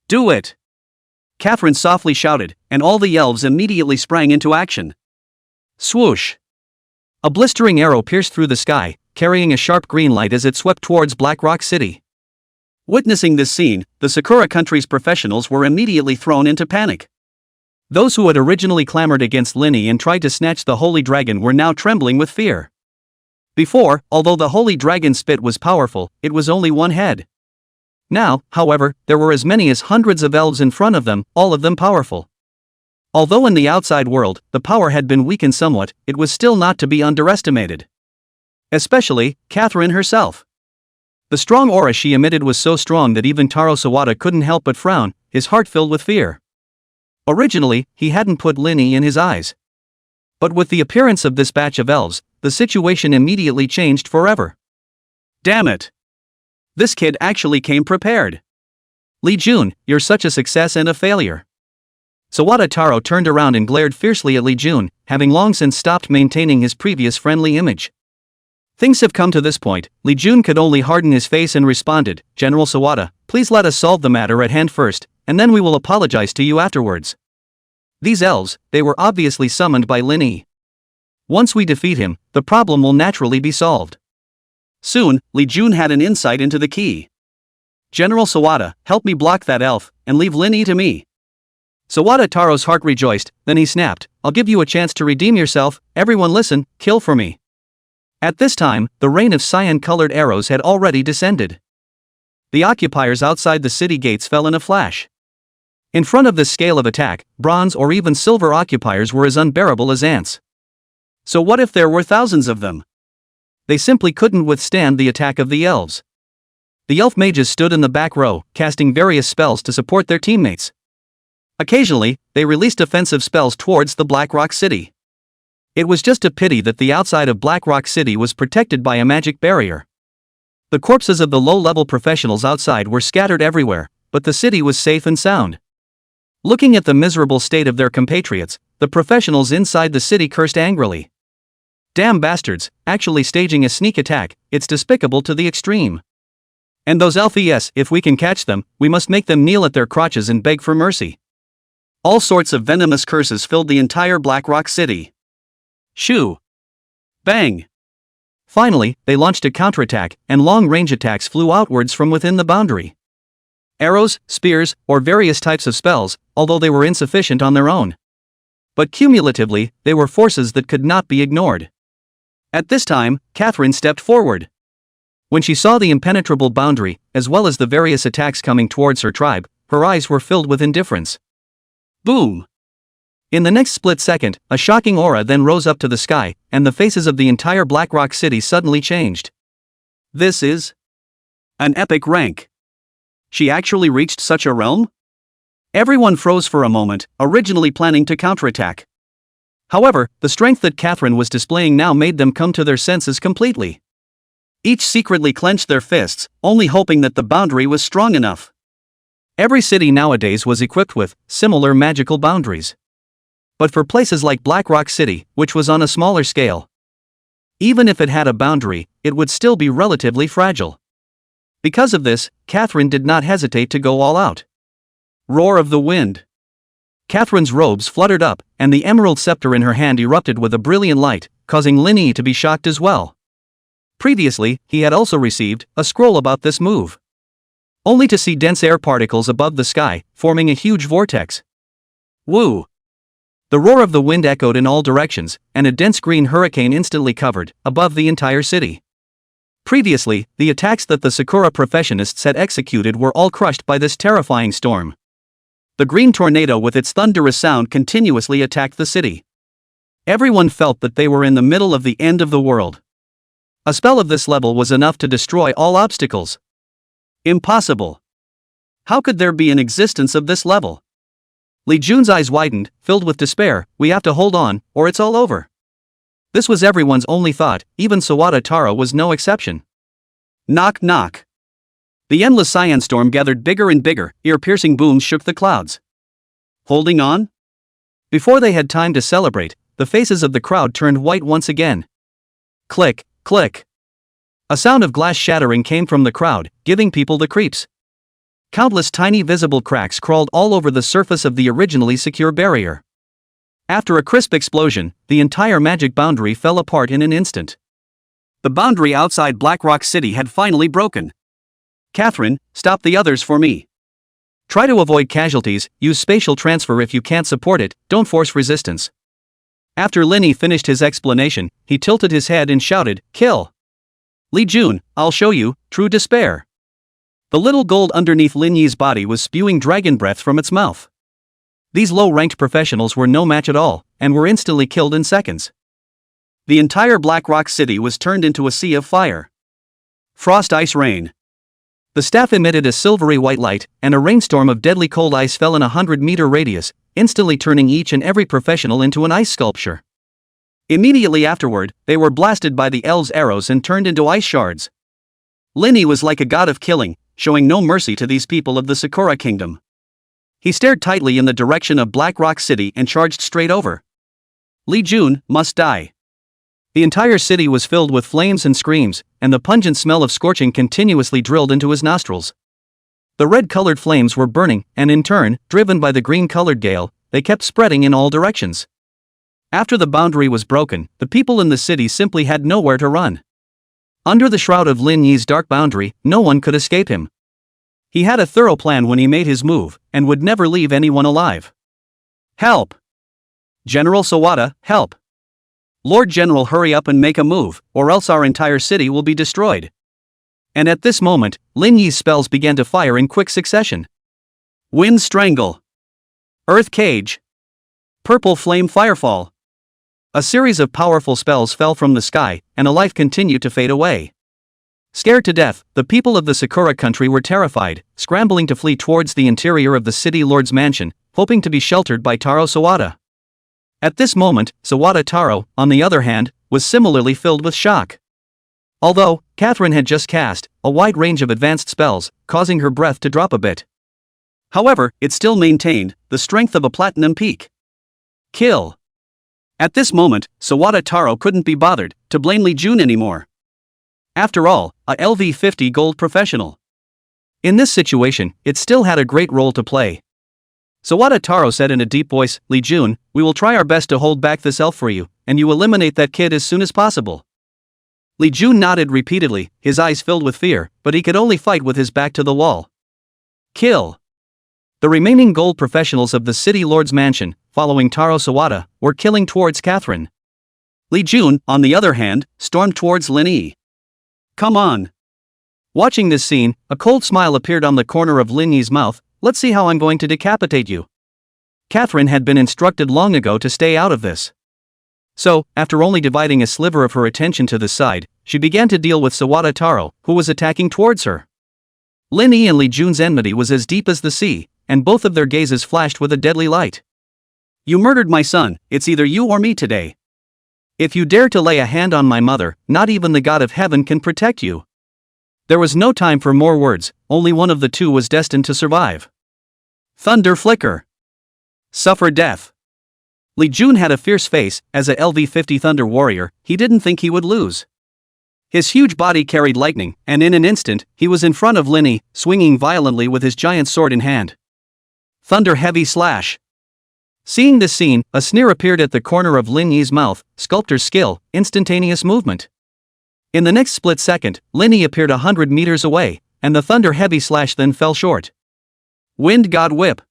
[SPEAKER 1] Do it! Catherine softly shouted, and all the elves immediately sprang into action. Swoosh! A blistering arrow pierced through the sky, carrying a sharp green light as it swept towards Black Rock City. Witnessing this scene, the Sakura country's professionals were immediately thrown into panic. Those who had originally clamored against Linny and tried to snatch the holy dragon were now trembling with fear. Before, although the holy dragon's spit was powerful, it was only one head. Now, however, there were as many as hundreds of elves in front of them, all of them powerful. Although in the outside world, the power had been weakened somewhat, it was still not to be underestimated. Especially, Catherine herself. The strong aura she emitted was so strong that even Taro Sawada couldn't help but frown, his heart filled with fear. Originally, he hadn't put Linny in his eyes. But with the appearance of this batch of elves, the situation immediately changed forever. Damn it! This kid actually came prepared. Li Jun, you're such a success and a failure. Sawada Taro turned around and glared fiercely at Li Jun, having long since stopped maintaining his previous friendly image. Things have come to this point, Li Jun could only harden his face and responded, General Sawada, please let us solve the matter at hand first, and then we will apologize to you afterwards. These elves, they were obviously summoned by Linny. Once we defeat him, the problem will naturally be solved. Soon, Li Jun had an insight into the key. General Sawada, help me block that elf, and leave Linny to me. Sawada Taro's heart rejoiced, then he snapped, I'll give you a chance to redeem yourself, everyone listen, kill for me. At this time, the rain of cyan-colored arrows had already descended. The occupiers outside the city gates fell in a flash. In front of this scale of attack, bronze or even silver occupiers were as unbearable as ants. So what if there were thousands of them? They simply couldn't withstand the attack of the elves. The elf mages stood in the back row, casting various spells to support their teammates. Occasionally, they released offensive spells towards the Black Rock City. It was just a pity that the outside of Black Rock City was protected by a magic barrier. The corpses of the low-level professionals outside were scattered everywhere, but the city was safe and sound. Looking at the miserable state of their compatriots, the professionals inside the city cursed angrily. Damn bastards, actually staging a sneak attack, it's despicable to the extreme. And those elfies, if we can catch them, we must make them kneel at their crotches and beg for mercy. All sorts of venomous curses filled the entire Black Rock City. Shoo! Bang! Finally, they launched a counterattack, and long-range attacks flew outwards from within the boundary. Arrows, spears, or various types of spells, although they were insufficient on their own. But cumulatively, they were forces that could not be ignored. At this time, Catherine stepped forward. When she saw the impenetrable boundary, as well as the various attacks coming towards her tribe, her eyes were filled with indifference. Boom! In the next split second, a shocking aura then rose up to the sky, and the faces of the entire Black Rock City suddenly changed. This is an epic rank. She actually reached such a realm? Everyone froze for a moment, originally planning to counterattack. However, the strength that Catherine was displaying now made them come to their senses completely. Each secretly clenched their fists, only hoping that the boundary was strong enough. Every city nowadays was equipped with similar magical boundaries. But for places like Black Rock City, which was on a smaller scale, even if it had a boundary, it would still be relatively fragile. Because of this, Catherine did not hesitate to go all out. Roar of the wind. Catherine's robes fluttered up, and the emerald scepter in her hand erupted with a brilliant light, causing Linny to be shocked as well. Previously, he had also received a scroll about this move. Only to see dense air particles above the sky, forming a huge vortex. Woo! The roar of the wind echoed in all directions, and a dense green hurricane instantly covered above the entire city. Previously, the attacks that the Sakura professionists had executed were all crushed by this terrifying storm. The green tornado with its thunderous sound continuously attacked the city. Everyone felt that they were in the middle of the end of the world. A spell of this level was enough to destroy all obstacles. Impossible. How could there be an existence of this level? Li Jun's eyes widened, filled with despair. We have to hold on, or it's all over. This was everyone's only thought, even Sawada Taro was no exception. Knock knock. The endless cyan storm gathered bigger and bigger, ear-piercing booms shook the clouds. Holding on? Before they had time to celebrate, the faces of the crowd turned white once again. Click, click. A sound of glass shattering came from the crowd, giving people the creeps. Countless tiny visible cracks crawled all over the surface of the originally secure barrier. After a crisp explosion, the entire magic boundary fell apart in an instant. The boundary outside Blackrock City had finally broken. Catherine, stop the others for me. Try to avoid casualties, use spatial transfer if you can't support it, don't force resistance. After Linny finished his explanation, he tilted his head and shouted, kill! Li Jun, I'll show you, true despair. The little gold underneath Lin Yi's body was spewing dragon breath from its mouth. These low-ranked professionals were no match at all, and were instantly killed in seconds. The entire Blackrock City was turned into a sea of fire. Frost ice rain. The staff emitted a silvery white light, and a rainstorm of deadly cold ice fell in a 100-meter radius, instantly turning each and every professional into an ice sculpture. Immediately afterward, they were blasted by the elves' arrows and turned into ice shards. Linny was like a god of killing, showing no mercy to these people of the Sakura Kingdom. He stared tightly in the direction of Blackrock City and charged straight over. Li Jun must die. The entire city was filled with flames and screams, and the pungent smell of scorching continuously drilled into his nostrils. The red-colored flames were burning, and in turn, driven by the green-colored gale, they kept spreading in all directions. After the boundary was broken, the people in the city simply had nowhere to run. Under the shroud of Lin Yi's dark boundary, no one could escape him. He had a thorough plan when he made his move, and would never leave anyone alive. Help! General Sawada, help! Lord General, hurry up and make a move, or else our entire city will be destroyed. And at this moment, Lin Yi's spells began to fire in quick succession. Wind Strangle. Earth Cage. Purple Flame Firefall. A series of powerful spells fell from the sky, and a life continued to fade away. Scared to death, the people of the Sakura country were terrified, scrambling to flee towards the interior of the city lord's mansion, hoping to be sheltered by Taro Sawada. At this moment, Sawada Taro, on the other hand, was similarly filled with shock. Although, Catherine had just cast a wide range of advanced spells, causing her breath to drop a bit. However, it still maintained the strength of a platinum peak. Kill. At this moment, Sawada Taro couldn't be bothered to blame Li Jun anymore. After all, a LV50 gold professional. In this situation, it still had a great role to play. Sawada Taro said in a deep voice, Li Jun, we will try our best to hold back this elf for you, and you eliminate that kid as soon as possible. Li Jun nodded repeatedly, his eyes filled with fear, but he could only fight with his back to the wall. Kill. The remaining gold professionals of the city lord's mansion, following Taro Sawada, were killing towards Catherine. Li Jun, on the other hand, stormed towards Lin Yi. Come on. Watching this scene, a cold smile appeared on the corner of Lin Yi's mouth. Let's see how I'm going to decapitate you. Catherine had been instructed long ago to stay out of this. So, after only dividing a sliver of her attention to the side, she began to deal with Sawada Taro, who was attacking towards her. Lin Yi and Li Jun's enmity was as deep as the sea, and both of their gazes flashed with a deadly light. You murdered my son, it's either you or me today. If you dare to lay a hand on my mother, not even the God of heaven can protect you. There was no time for more words, only one of the two was destined to survive. Thunder Flicker. Suffer death. Li Jun had a fierce face. As a LV50 Thunder Warrior, he didn't think he would lose. His huge body carried lightning, and in an instant, he was in front of Lin Yi, swinging violently with his giant sword in hand. Thunder Heavy Slash. Seeing this scene, a sneer appeared at the corner of Lin Yi's mouth. Sculptor's skill, instantaneous movement. In the next split second, Linny appeared 100 meters away, and the thunder-heavy slash then fell short. Wind God Whip.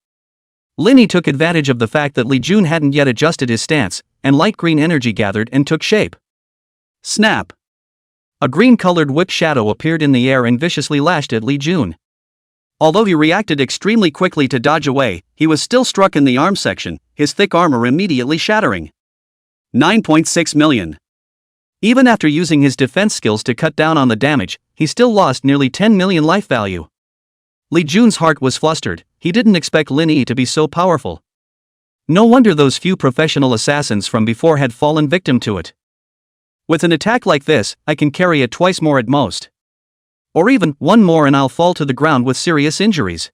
[SPEAKER 1] Linny took advantage of the fact that Li Jun hadn't yet adjusted his stance, and light green energy gathered and took shape. Snap! A green-colored whip shadow appeared in the air and viciously lashed at Li Jun. Although he reacted extremely quickly to dodge away, he was still struck in the arm section, his thick armor immediately shattering. 9.6 million. Even after using his defense skills to cut down on the damage, he still lost nearly 10 million life value. Li Jun's heart was flustered. He didn't expect Lin Yi to be so powerful. No wonder those few professional assassins from before had fallen victim to it. With an attack like this, I can carry it twice more at most. Or even one more and I'll fall to the ground with serious injuries.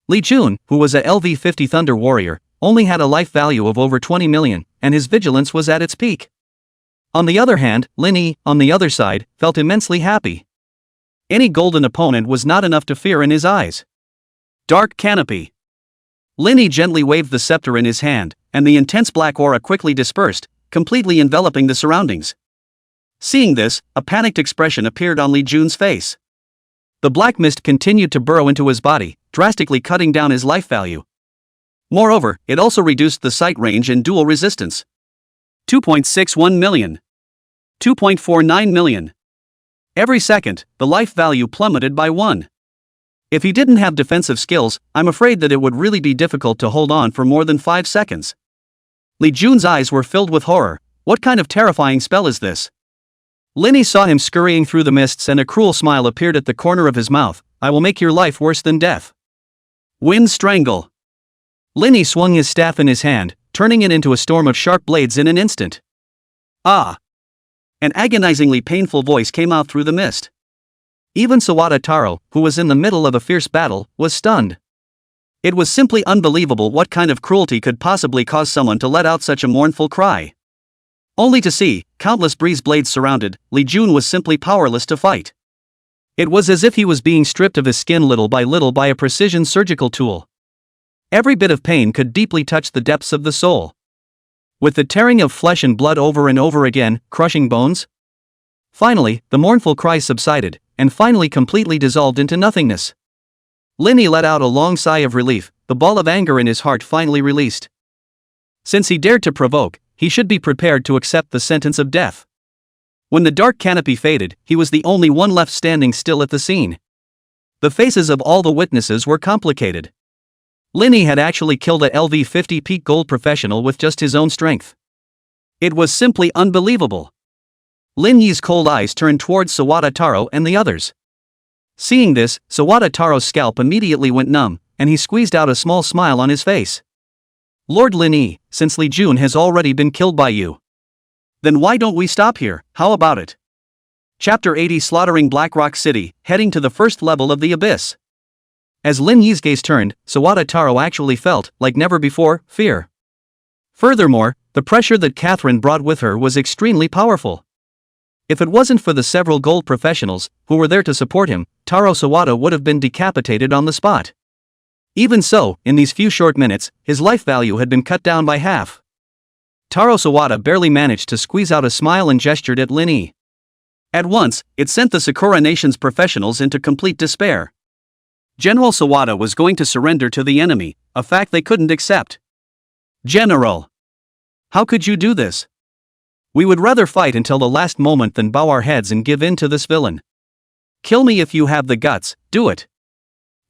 [SPEAKER 1] Li Jun, who was a LV-50 Thunder Warrior, only had a life value of over 20 million, and his vigilance was at its peak. On the other hand, Lin Yi, on the other side, felt immensely happy. Any golden opponent was not enough to fear in his eyes. Dark Canopy. Lin Yi gently waved the scepter in his hand, and the intense black aura quickly dispersed, completely enveloping the surroundings. Seeing this, a panicked expression appeared on Li Jun's face. The black mist continued to burrow into his body, drastically cutting down his life value. Moreover, it also reduced the sight range and dual resistance. 2.61 million. 2.49 million. Every second, the life value plummeted by 1. If he didn't have defensive skills, I'm afraid that it would really be difficult to hold on for more than 5 seconds. Li Jun's eyes were filled with horror. What kind of terrifying spell is this? Lin Yi saw him scurrying through the mists and a cruel smile appeared at the corner of his mouth. I will make your life worse than death. Wind Strangle. Lin Yi swung his staff in his hand, turning it into a storm of sharp blades in an instant. Ah! An agonizingly painful voice came out through the mist. Even Sawada Taro, who was in the middle of a fierce battle, was stunned. It was simply unbelievable what kind of cruelty could possibly cause someone to let out such a mournful cry. Only to see, countless breeze blades surrounded, Li Jun was simply powerless to fight. It was as if he was being stripped of his skin little by a precision surgical tool. Every bit of pain could deeply touch the depths of the soul. With the tearing of flesh and blood over and over again, crushing bones. Finally, the mournful cries subsided, and finally completely dissolved into nothingness. Lin Yi let out a long sigh of relief, the ball of anger in his heart finally released. Since he dared to provoke, he should be prepared to accept the sentence of death. When the dark canopy faded, he was the only one left standing still at the scene. The faces of all the witnesses were complicated. Lin Yi had actually killed a LV-50 peak gold professional with just his own strength. It was simply unbelievable. Lin Yi's cold eyes turned towards Sawada Taro and the others. Seeing this, Sawada Taro's scalp immediately went numb, and he squeezed out a small smile on his face. Lord Lin Yi, since Li Jun has already been killed by you. Then why don't we stop here, how about it? Chapter 80 Slaughtering Blackrock City, heading to the first level of the Abyss. As Lin Yi's gaze turned, Sawada Taro actually felt, like never before, fear. Furthermore, the pressure that Catherine brought with her was extremely powerful. If it wasn't for the several gold professionals, who were there to support him, Taro Sawada would have been decapitated on the spot. Even so, in these few short minutes, his life value had been cut down by half. Taro Sawada barely managed to squeeze out a smile and gestured at Lin Yi. At once, it sent the Sakura Nation's professionals into complete despair. General Sawada was going to surrender to the enemy, a fact they couldn't accept. General! How could you do this? We would rather fight until the last moment than bow our heads and give in to this villain. Kill me if you have the guts, do it.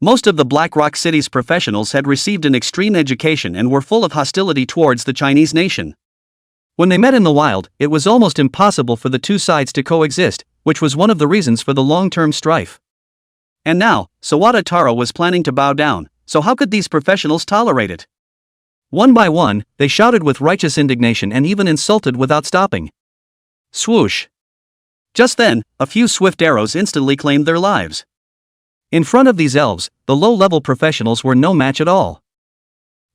[SPEAKER 1] Most of the Blackrock City's professionals had received an extreme education and were full of hostility towards the Chinese nation. When they met in the wild, it was almost impossible for the two sides to coexist, which was one of the reasons for the long-term strife. And now, Sawada Taro was planning to bow down, so how could these professionals tolerate it? One by one, they shouted with righteous indignation and even insulted without stopping. Swoosh! Just then, a few swift arrows instantly claimed their lives. In front of these elves, the low-level professionals were no match at all.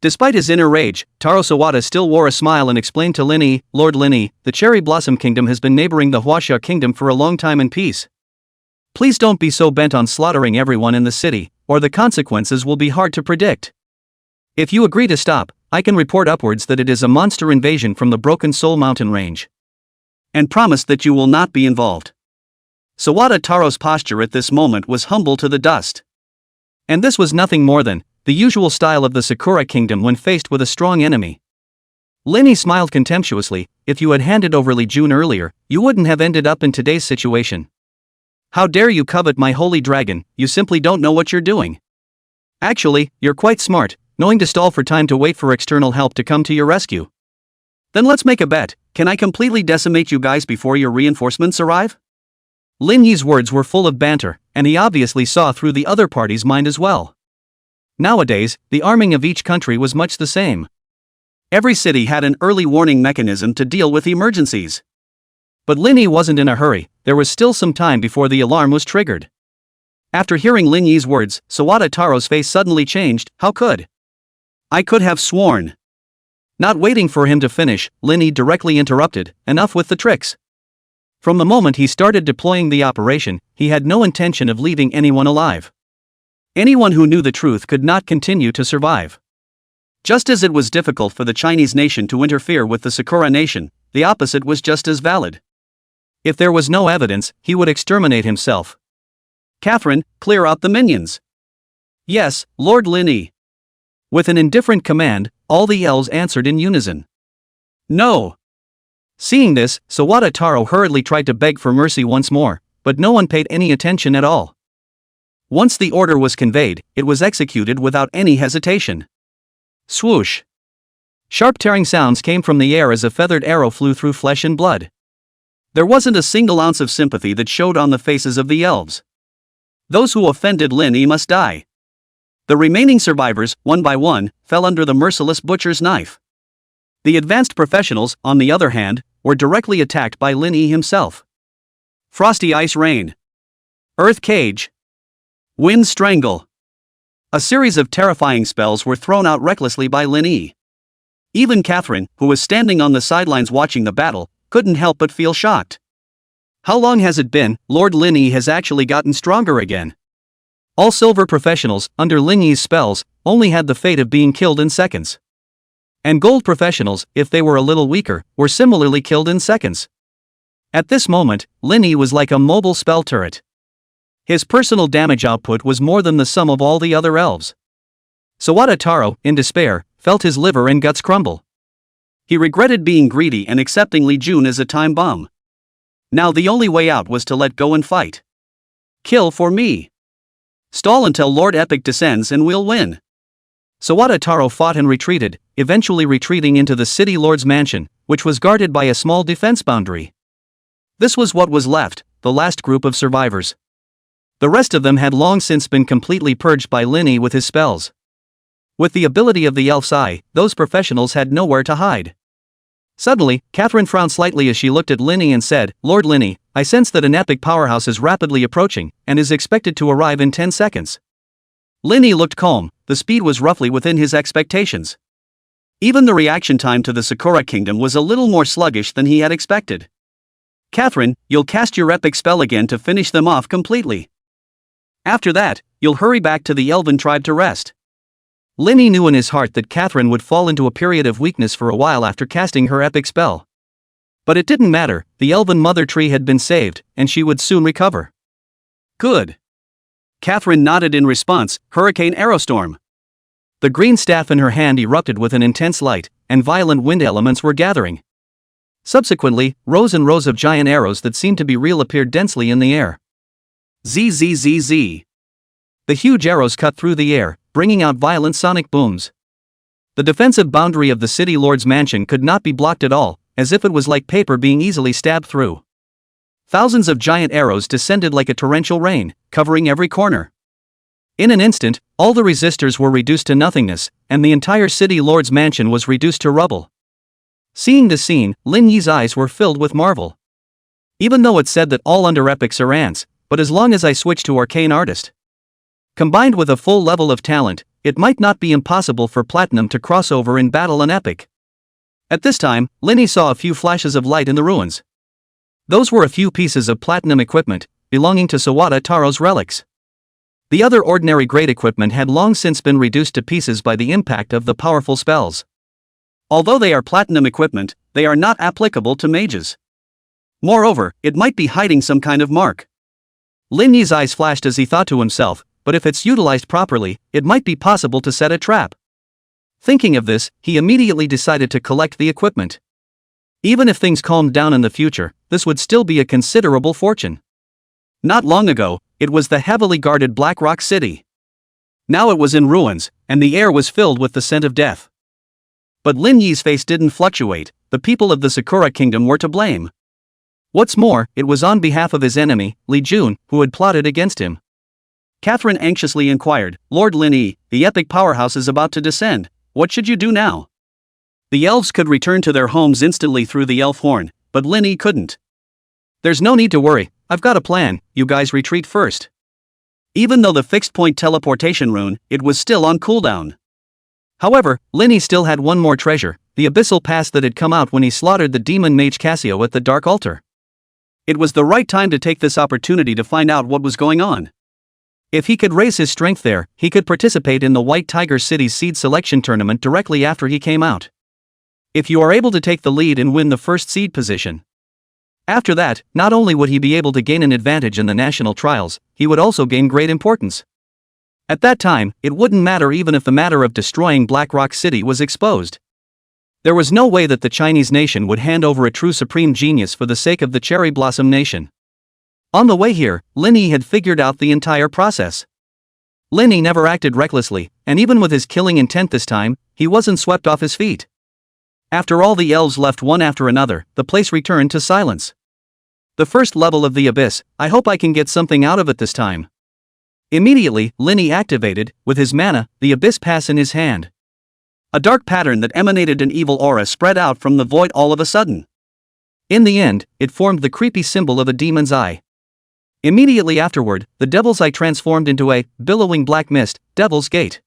[SPEAKER 1] Despite his inner rage, Taro Sawada still wore a smile and explained to Lin Yi, Lord Lin Yi, the Cherry Blossom Kingdom has been neighboring the Huaxia Kingdom for a long time in peace. Please don't be so bent on slaughtering everyone in the city, or the consequences will be hard to predict. If you agree to stop, I can report upwards that it is a monster invasion from the Broken Soul Mountain Range. And promise that you will not be involved. Sawada Taro's posture at this moment was humble to the dust. And this was nothing more than the usual style of the Sakura Kingdom when faced with a strong enemy. Linny smiled contemptuously. If you had handed over Li Jun earlier, you wouldn't have ended up in today's situation. How dare you covet my holy dragon, you simply don't know what you're doing. Actually, you're quite smart, knowing to stall for time to wait for external help to come to your rescue. Then let's make a bet, can I completely decimate you guys before your reinforcements arrive? Lin Yi's words were full of banter, and he obviously saw through the other party's mind as well. Nowadays, the arming of each country was much the same. Every city had an early warning mechanism to deal with emergencies. But Lin Yi wasn't in a hurry, there was still some time before the alarm was triggered. After hearing Lin Yi's words, Sawada Taro's face suddenly changed. How could? I could have sworn. Not waiting for him to finish, Lin Yi directly interrupted, enough with the tricks. From the moment he started deploying the operation, he had no intention of leaving anyone alive. Anyone who knew the truth could not continue to survive. Just as it was difficult for the Chinese nation to interfere with the Sakura nation, the opposite was just as valid. If there was no evidence, he would exterminate himself. Catherine, clear out the minions. Yes, Lord Lin Yi. With an indifferent command, all the elves answered in unison. No. Seeing this, Sawada Taro hurriedly tried to beg for mercy once more, but no one paid any attention at all. Once the order was conveyed, it was executed without any hesitation. Swoosh! Sharp tearing sounds came from the air as a feathered arrow flew through flesh and blood. There wasn't a single ounce of sympathy that showed on the faces of the elves. Those who offended Lin Yi must die. The remaining survivors, one by one, fell under the merciless butcher's knife. The advanced professionals, on the other hand, were directly attacked by Lin Yi himself. Frosty Ice Rain. Earth Cage. Wind Strangle. A series of terrifying spells were thrown out recklessly by Lin Yi. Even Catherine, who was standing on the sidelines watching the battle, couldn't help but feel shocked. How long has it been? Lord Lin Yi has actually gotten stronger again. All silver professionals, under Lin Yi's spells, only had the fate of being killed in seconds. And gold professionals, if they were a little weaker, were similarly killed in seconds. At this moment, Lin Yi was like a mobile spell turret. His personal damage output was more than the sum of all the other elves. Sawada Taro, in despair, felt his liver and guts crumble. He regretted being greedy and accepting Li Jun as a time bomb. Now the only way out was to let go and fight. Kill for me. Stall until Lord Epic descends and we'll win. Sawada Taro fought and retreated, eventually retreating into the city lord's mansion, which was guarded by a small defense boundary. This was what was left, the last group of survivors. The rest of them had long since been completely purged by Lin Yi with his spells. With the ability of the elf's eye, those professionals had nowhere to hide. Suddenly, Catherine frowned slightly as she looked at Lin Yi and said, Lord Lin Yi, I sense that an epic powerhouse is rapidly approaching, and is expected to arrive in 10 seconds. Lin Yi looked calm, the speed was roughly within his expectations. Even the reaction time to the Sakura Kingdom was a little more sluggish than he had expected. Catherine, you'll cast your epic spell again to finish them off completely. After that, you'll hurry back to the elven tribe to rest. Lin Yi knew in his heart that Catherine would fall into a period of weakness for a while after casting her epic spell. But it didn't matter, the elven mother tree had been saved, and she would soon recover. Good. Catherine nodded in response. Hurricane Aerostorm. The green staff in her hand erupted with an intense light, and violent wind elements were gathering. Subsequently, rows and rows of giant arrows that seemed to be real appeared densely in the air. ZZZZ. The huge arrows cut through the air, bringing out violent sonic booms. The defensive boundary of the city lord's mansion could not be blocked at all, as if it was like paper being easily stabbed through. Thousands of giant arrows descended like a torrential rain, covering every corner. In an instant, all the resistors were reduced to nothingness, and the entire city lord's mansion was reduced to rubble. Seeing the scene, Lin Yi's eyes were filled with marvel. Even though it said that all under epics are ants, but as long as I switch to arcane artist, combined with a full level of talent, it might not be impossible for platinum to cross over in battle an epic. At this time, Lin Yi saw a few flashes of light in the ruins. Those were a few pieces of platinum equipment, belonging to Sawada Taro's relics. The other ordinary grade equipment had long since been reduced to pieces by the impact of the powerful spells. Although they are platinum equipment, they are not applicable to mages. Moreover, it might be hiding some kind of mark. Lin Yi's eyes flashed as he thought to himself, but if it's utilized properly, it might be possible to set a trap. Thinking of this, he immediately decided to collect the equipment. Even if things calmed down in the future, this would still be a considerable fortune. Not long ago, it was the heavily guarded Black Rock City. Now it was in ruins, and the air was filled with the scent of death. But Lin Yi's face didn't fluctuate. The people of the Sakura Kingdom were to blame. What's more, it was on behalf of his enemy, Li Jun, who had plotted against him. Catherine anxiously inquired, "Lord Lin Yi, the epic powerhouse is about to descend. What should you do now?" The elves could return to their homes instantly through the elf horn, but Lin Yi couldn't. "There's no need to worry, I've got a plan, you guys retreat first." Even though the fixed-point teleportation rune, it was still on cooldown. However, Lin Yi still had one more treasure, the Abyssal pass that had come out when he slaughtered the demon mage Casio at the Dark Altar. It was the right time to take this opportunity to find out what was going on. If he could raise his strength there, he could participate in the White Tiger City's seed selection tournament directly after he came out. If you are able to take the lead and win the first seed position. After that, not only would he be able to gain an advantage in the national trials, he would also gain great importance. At that time, it wouldn't matter even if the matter of destroying Black Rock City was exposed. There was no way that the Chinese nation would hand over a true supreme genius for the sake of the Cherry Blossom Nation. On the way here, Lin Yi had figured out the entire process. Lin Yi never acted recklessly, and even with his killing intent this time, he wasn't swept off his feet. After all the elves left one after another, the place returned to silence. The first level of the abyss, I hope I can get something out of it this time. Immediately, Lin Yi activated, with his mana, the abyss pass in his hand. A dark pattern that emanated an evil aura spread out from the void all of a sudden. In the end, it formed the creepy symbol of a demon's eye. Immediately afterward, the devil's eye transformed into a billowing black mist, Devil's Gate.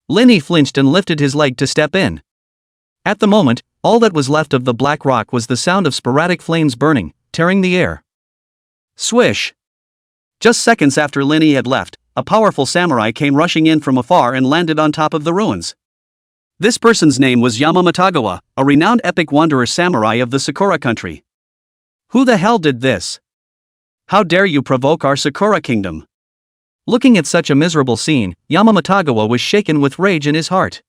[SPEAKER 1] Lin Yi flinched and lifted his leg to step in. At the moment, all that was left of the black rock was the sound of sporadic flames burning, tearing the air. Swish! Just seconds after Lin Yi had left, a powerful samurai came rushing in from afar and landed on top of the ruins. This person's name was Yamamatagawa, a renowned epic wanderer samurai of the Sakura country. Who the hell did this? How dare you provoke our Sakura kingdom? Looking at such a miserable scene, Yamamatagawa was shaken with rage in his heart.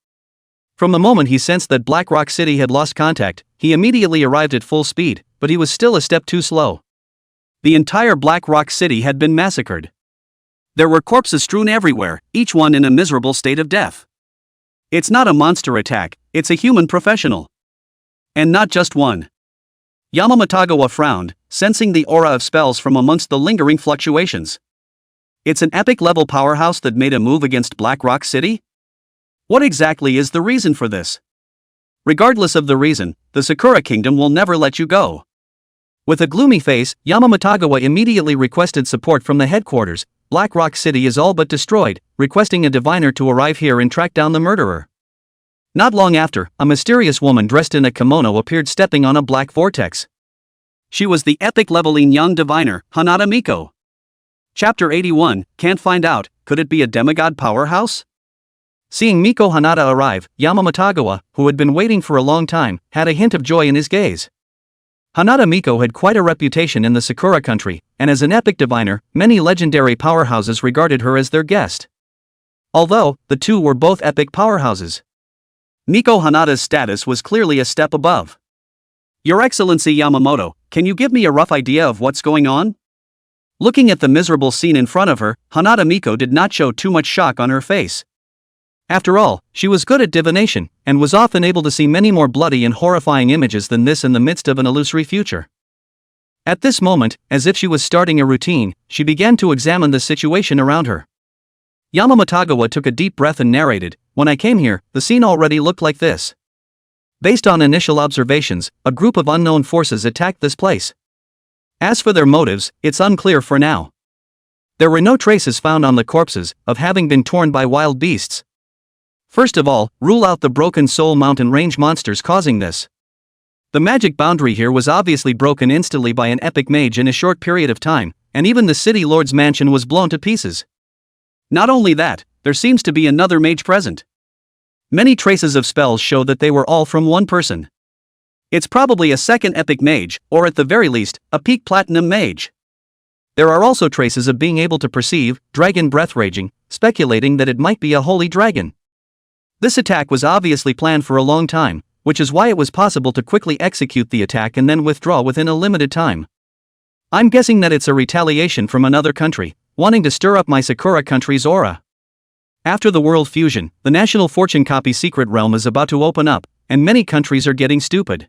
[SPEAKER 1] From the moment he sensed that Black Rock City had lost contact, he immediately arrived at full speed, but he was still a step too slow. The entire Black Rock City had been massacred. There were corpses strewn everywhere, each one in a miserable state of death. It's not a monster attack, it's a human professional. And not just one. Yamamatagawa frowned, sensing the aura of spells from amongst the lingering fluctuations. It's an epic-level powerhouse that made a move against Black Rock City? What exactly is the reason for this? Regardless of the reason, the Sakura Kingdom will never let you go. With a gloomy face, Yamamatagawa immediately requested support from the headquarters. Black Rock City is all but destroyed, requesting a diviner to arrive here and track down the murderer. Not long after, a mysterious woman dressed in a kimono appeared stepping on a black vortex. She was the epic-leveling young diviner, Hanada Miko. Chapter 81, Can't Find Out, Could It Be a Demigod Powerhouse? Seeing Miko Hanada arrive, Yamamatagawa, who had been waiting for a long time, had a hint of joy in his gaze. Hanada Miko had quite a reputation in the Sakura country, and as an epic diviner, many legendary powerhouses regarded her as their guest. Although, the two were both epic powerhouses. Miko Hanada's status was clearly a step above. Your Excellency Yamamoto, can you give me a rough idea of what's going on? Looking at the miserable scene in front of her, Hanada Miko did not show too much shock on her face. After all, she was good at divination, and was often able to see many more bloody and horrifying images than this in the midst of an illusory future. At this moment, as if she was starting a routine, she began to examine the situation around her. Yamamatagawa took a deep breath and narrated, "When I came here, the scene already looked like this. Based on initial observations, a group of unknown forces attacked this place. As for their motives, it's unclear for now. There were no traces found on the corpses of having been torn by wild beasts. First of all, rule out the Broken Soul mountain range monsters causing this. The magic boundary here was obviously broken instantly by an epic mage in a short period of time, and even the city lord's mansion was blown to pieces. Not only that, there seems to be another mage present. Many traces of spells show that they were all from one person. It's probably a second epic mage, or at the very least, a peak platinum mage. There are also traces of being able to perceive dragon breath raging, speculating that it might be a holy dragon. This attack was obviously planned for a long time, which is why it was possible to quickly execute the attack and then withdraw within a limited time. I'm guessing that it's a retaliation from another country, wanting to stir up my Sakura country's aura. After the world fusion, the national fortune copy secret realm is about to open up, and many countries are getting stupid.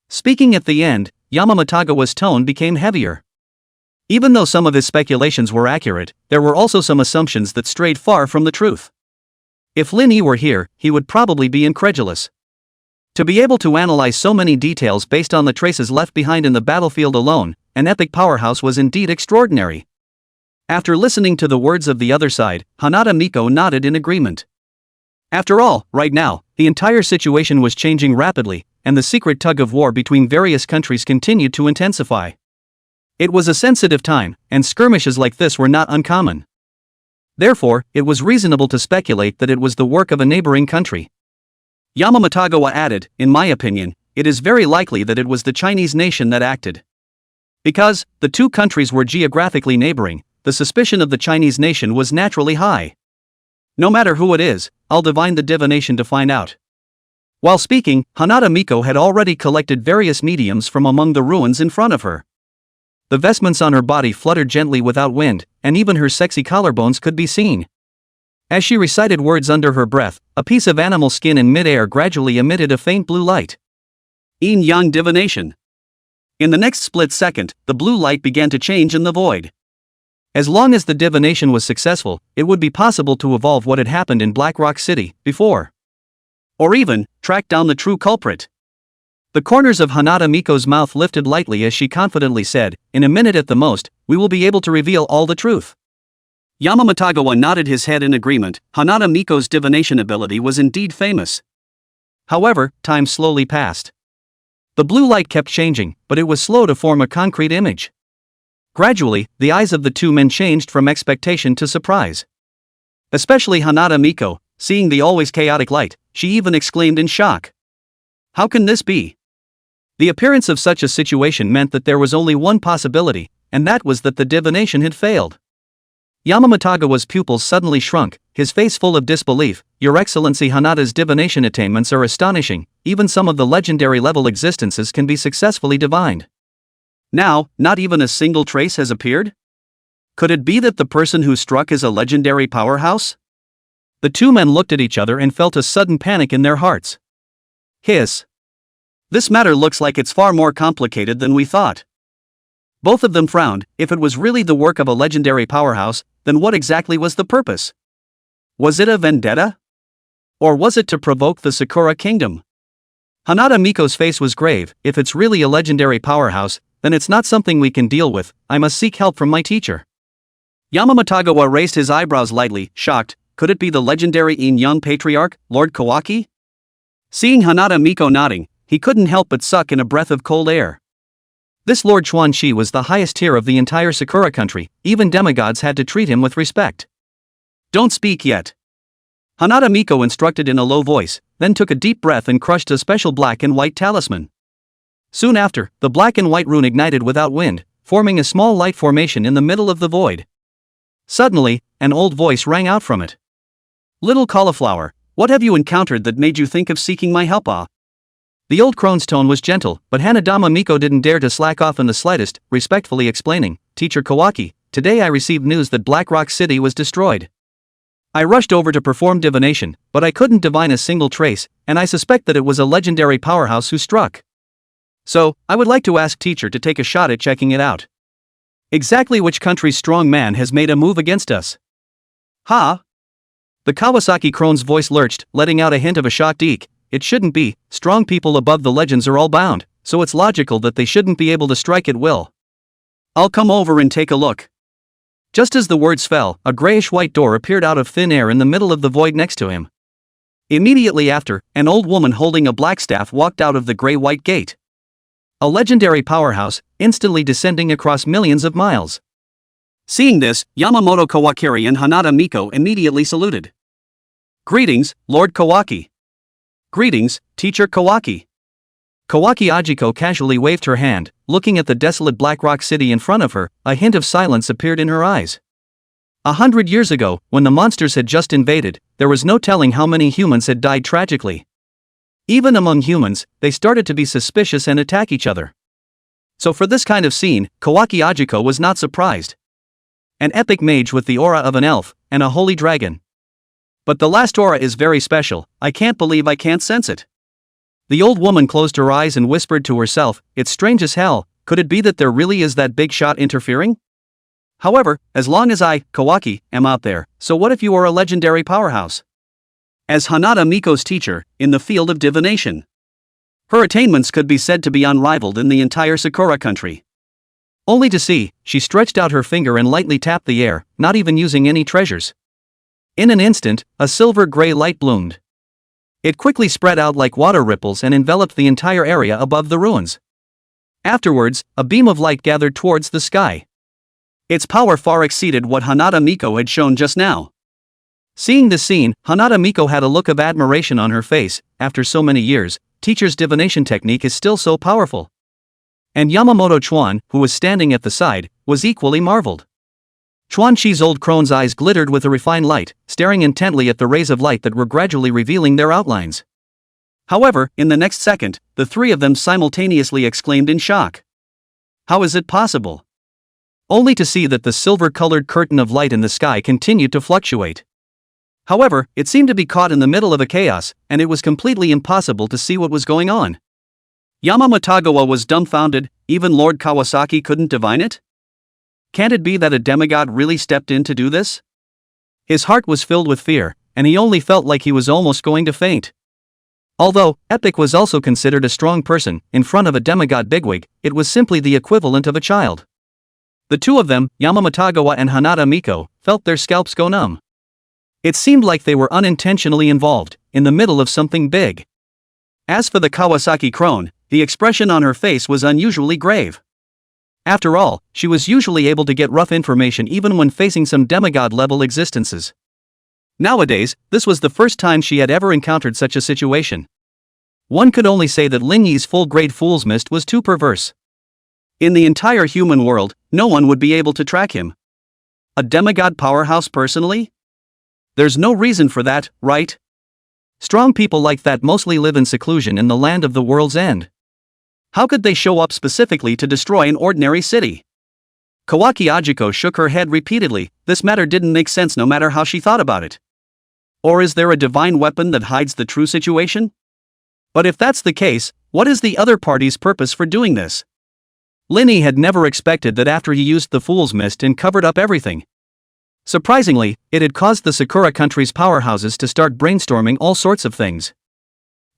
[SPEAKER 1] Speaking at the end, Yamamatagawa's tone became heavier. Even though some of his speculations were accurate, there were also some assumptions that strayed far from the truth. If Lin Yi were here, he would probably be incredulous. To be able to analyze so many details based on the traces left behind in the battlefield alone, an epic powerhouse was indeed extraordinary. After listening to the words of the other side, Hanada Miko nodded in agreement. After all, right now, the entire situation was changing rapidly, and the secret tug of war between various countries continued to intensify. It was a sensitive time, and skirmishes like this were not uncommon. Therefore, it was reasonable to speculate that it was the work of a neighboring country. Yamamatagawa added, in my opinion, it is very likely that it was the Chinese nation that acted. Because the two countries were geographically neighboring, the suspicion of the Chinese nation was naturally high. No matter who it is, I'll divine the divination to find out. While speaking, Hanada Miko had already collected various mediums from among the ruins in front of her. The vestments on her body fluttered gently without wind, and even her sexy collarbones could be seen. As she recited words under her breath, a piece of animal skin in mid-air gradually emitted a faint blue light. Yin-yang divination. In the next split second, the blue light began to change in the void. As long as the divination was successful, it would be possible to evolve what had happened in Black Rock City before. Or even, track down the true culprit. The corners of Hanada Miko's mouth lifted lightly as she confidently said, in a minute at the most, we will be able to reveal all the truth. Yamamatagawa nodded his head in agreement. Hanada Miko's divination ability was indeed famous. However, time slowly passed. The blue light kept changing, but it was slow to form a concrete image. Gradually, the eyes of the two men changed from expectation to surprise. Especially Hanada Miko, seeing the always chaotic light, she even exclaimed in shock. How can this be? The appearance of such a situation meant that there was only one possibility, and that was that the divination had failed. Yamamatagawa's pupils suddenly shrunk, his face full of disbelief. Your Excellency, Hanada's divination attainments are astonishing, even some of the legendary level existences can be successfully divined. Now, not even a single trace has appeared? Could it be that the person who struck is a legendary powerhouse? The two men looked at each other and felt a sudden panic in their hearts. Hiss. This matter looks like it's far more complicated than we thought. Both of them frowned. If it was really the work of a legendary powerhouse, then what exactly was the purpose? Was it a vendetta? Or was it to provoke the Sakura Kingdom? Hanada Miko's face was grave. If it's really a legendary powerhouse, then it's not something we can deal with. I must seek help from my teacher. Yamamatagawa raised his eyebrows lightly, shocked. Could it be the legendary Yin-yang patriarch, Lord Kawaki? Seeing Hanada Miko nodding, he couldn't help but suck in a breath of cold air. This Lord Chuanxi was the highest tier of the entire Sakura country, even demigods had to treat him with respect. Don't speak yet. Hanada Miko instructed in a low voice, then took a deep breath and crushed a special black and white talisman. Soon after, the black and white rune ignited without wind, forming a small light formation in the middle of the void. Suddenly, an old voice rang out from it. Little cauliflower, what have you encountered that made you think of seeking my help? The old crone's tone was gentle, but Hanada Miko didn't dare to slack off in the slightest, respectfully explaining, Teacher Kawaki, today I received news that Black Rock City was destroyed. I rushed over to perform divination, but I couldn't divine a single trace, and I suspect that it was a legendary powerhouse who struck. So, I would like to ask teacher to take a shot at checking it out. Exactly which country's strong man has made a move against us? Ha! The Kawasaki crone's voice lurched, letting out a hint of a shocked eek. It shouldn't be, strong people above the legends are all bound, so it's logical that they shouldn't be able to strike at will. I'll come over and take a look. Just as the words fell, a grayish-white door appeared out of thin air in the middle of the void next to him. Immediately after, an old woman holding a black staff walked out of the gray-white gate. A legendary powerhouse, instantly descending across millions of miles. Seeing this, Yamamoto Kawakiri and Hanada Miko immediately saluted. Greetings, Lord Kawaki. Greetings, Teacher Kawaki. Kawaki Ajiko casually waved her hand, looking at the desolate Black Rock City in front of her. A hint of silence appeared in her eyes. 100 years ago, when the monsters had just invaded, there was no telling how many humans had died tragically. Even among humans, they started to be suspicious and attack each other. So for this kind of scene, Kawaki Ajiko was not surprised. An epic mage with the aura of an elf, and a holy dragon. But the last aura is very special. I can't believe I can't sense it. The old woman closed her eyes and whispered to herself, it's strange as hell, could it be that there really is that big shot interfering? However, as long as I, Kawaki, am out there, so what if you are a legendary powerhouse? As Hanada Miko's teacher, in the field of divination. Her attainments could be said to be unrivaled in the entire Sakura country. Only to see, she stretched out her finger and lightly tapped the air, not even using any treasures. In an instant, a silver-gray light bloomed. It quickly spread out like water ripples and enveloped the entire area above the ruins. Afterwards, a beam of light gathered towards the sky. Its power far exceeded what Hanada Miko had shown just now. Seeing this scene, Hanada Miko had a look of admiration on her face. After so many years, teacher's divination technique is still so powerful. And Yamamoto Chuan, who was standing at the side, was equally marveled. Chuan Chi's old crone's eyes glittered with a refined light, staring intently at the rays of light that were gradually revealing their outlines. However, in the next second, the three of them simultaneously exclaimed in shock. How is it possible? Only to see that the silver-colored curtain of light in the sky continued to fluctuate. However, it seemed to be caught in the middle of a chaos, and it was completely impossible to see what was going on. Yamamatagawa was dumbfounded. Even Lord Kawasaki couldn't divine it? Can't it be that a demigod really stepped in to do this? His heart was filled with fear, and he only felt like he was almost going to faint. Although, Epic was also considered a strong person, in front of a demigod bigwig, it was simply the equivalent of a child. The two of them, Yamamatagawa and Hanada Miko, felt their scalps go numb. It seemed like they were unintentionally involved, in the middle of something big. As for the Kawasaki crone, the expression on her face was unusually grave. After all, she was usually able to get rough information even when facing some demigod-level existences. Nowadays, this was the first time she had ever encountered such a situation. One could only say that Lin Yi's full-grade Fool's Mist was too perverse. In the entire human world, no one would be able to track him. A demigod powerhouse personally? There's no reason for that, right? Strong people like that mostly live in seclusion in the land of the world's end. How could they show up specifically to destroy an ordinary city? Kawaki Ajiko shook her head repeatedly. This matter didn't make sense no matter how she thought about it. Or is there a divine weapon that hides the true situation? But if that's the case, what is the other party's purpose for doing this? Linny had never expected that after he used the Fool's Mist and covered up everything. Surprisingly, it had caused the Sakura country's powerhouses to start brainstorming all sorts of things.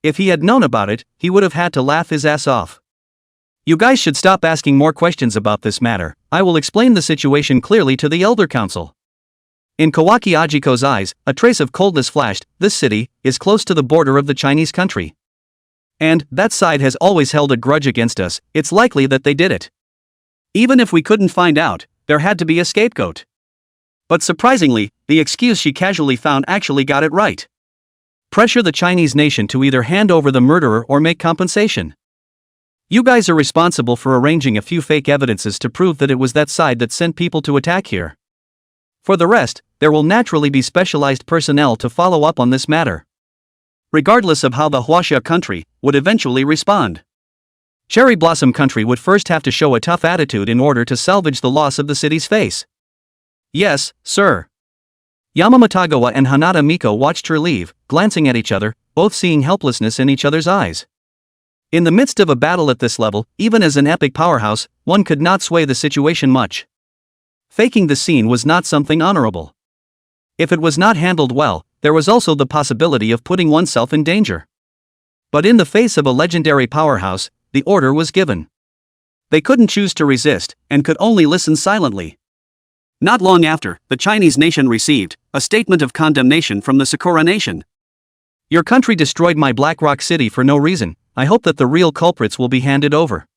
[SPEAKER 1] If he had known about it, he would have had to laugh his ass off. You guys should stop asking more questions about this matter. I will explain the situation clearly to the Elder Council. In Kawaki Ajiko's eyes, a trace of coldness flashed. This city is close to the border of the Chinese country. And that side has always held a grudge against us. It's likely that they did it. Even if we couldn't find out, there had to be a scapegoat. But surprisingly, the excuse she casually found actually got it right. Pressure the Chinese nation to either hand over the murderer or make compensation. You guys are responsible for arranging a few fake evidences to prove that it was that side that sent people to attack here. For the rest, there will naturally be specialized personnel to follow up on this matter. Regardless of how the Huaxia country would eventually respond. Cherry Blossom country would first have to show a tough attitude in order to salvage the loss of the city's face. Yes, sir. Yamamatagawa and Hanada Miko watched her leave, glancing at each other, both seeing helplessness in each other's eyes. In the midst of a battle at this level, even as an epic powerhouse, one could not sway the situation much. Faking the scene was not something honorable. If it was not handled well, there was also the possibility of putting oneself in danger. But in the face of a legendary powerhouse, the order was given. They couldn't choose to resist, and could only listen silently. Not long after, the Chinese nation received a statement of condemnation from the Sakura nation. Your country destroyed my Black Rock City for no reason. I hope that the real culprits will be handed over.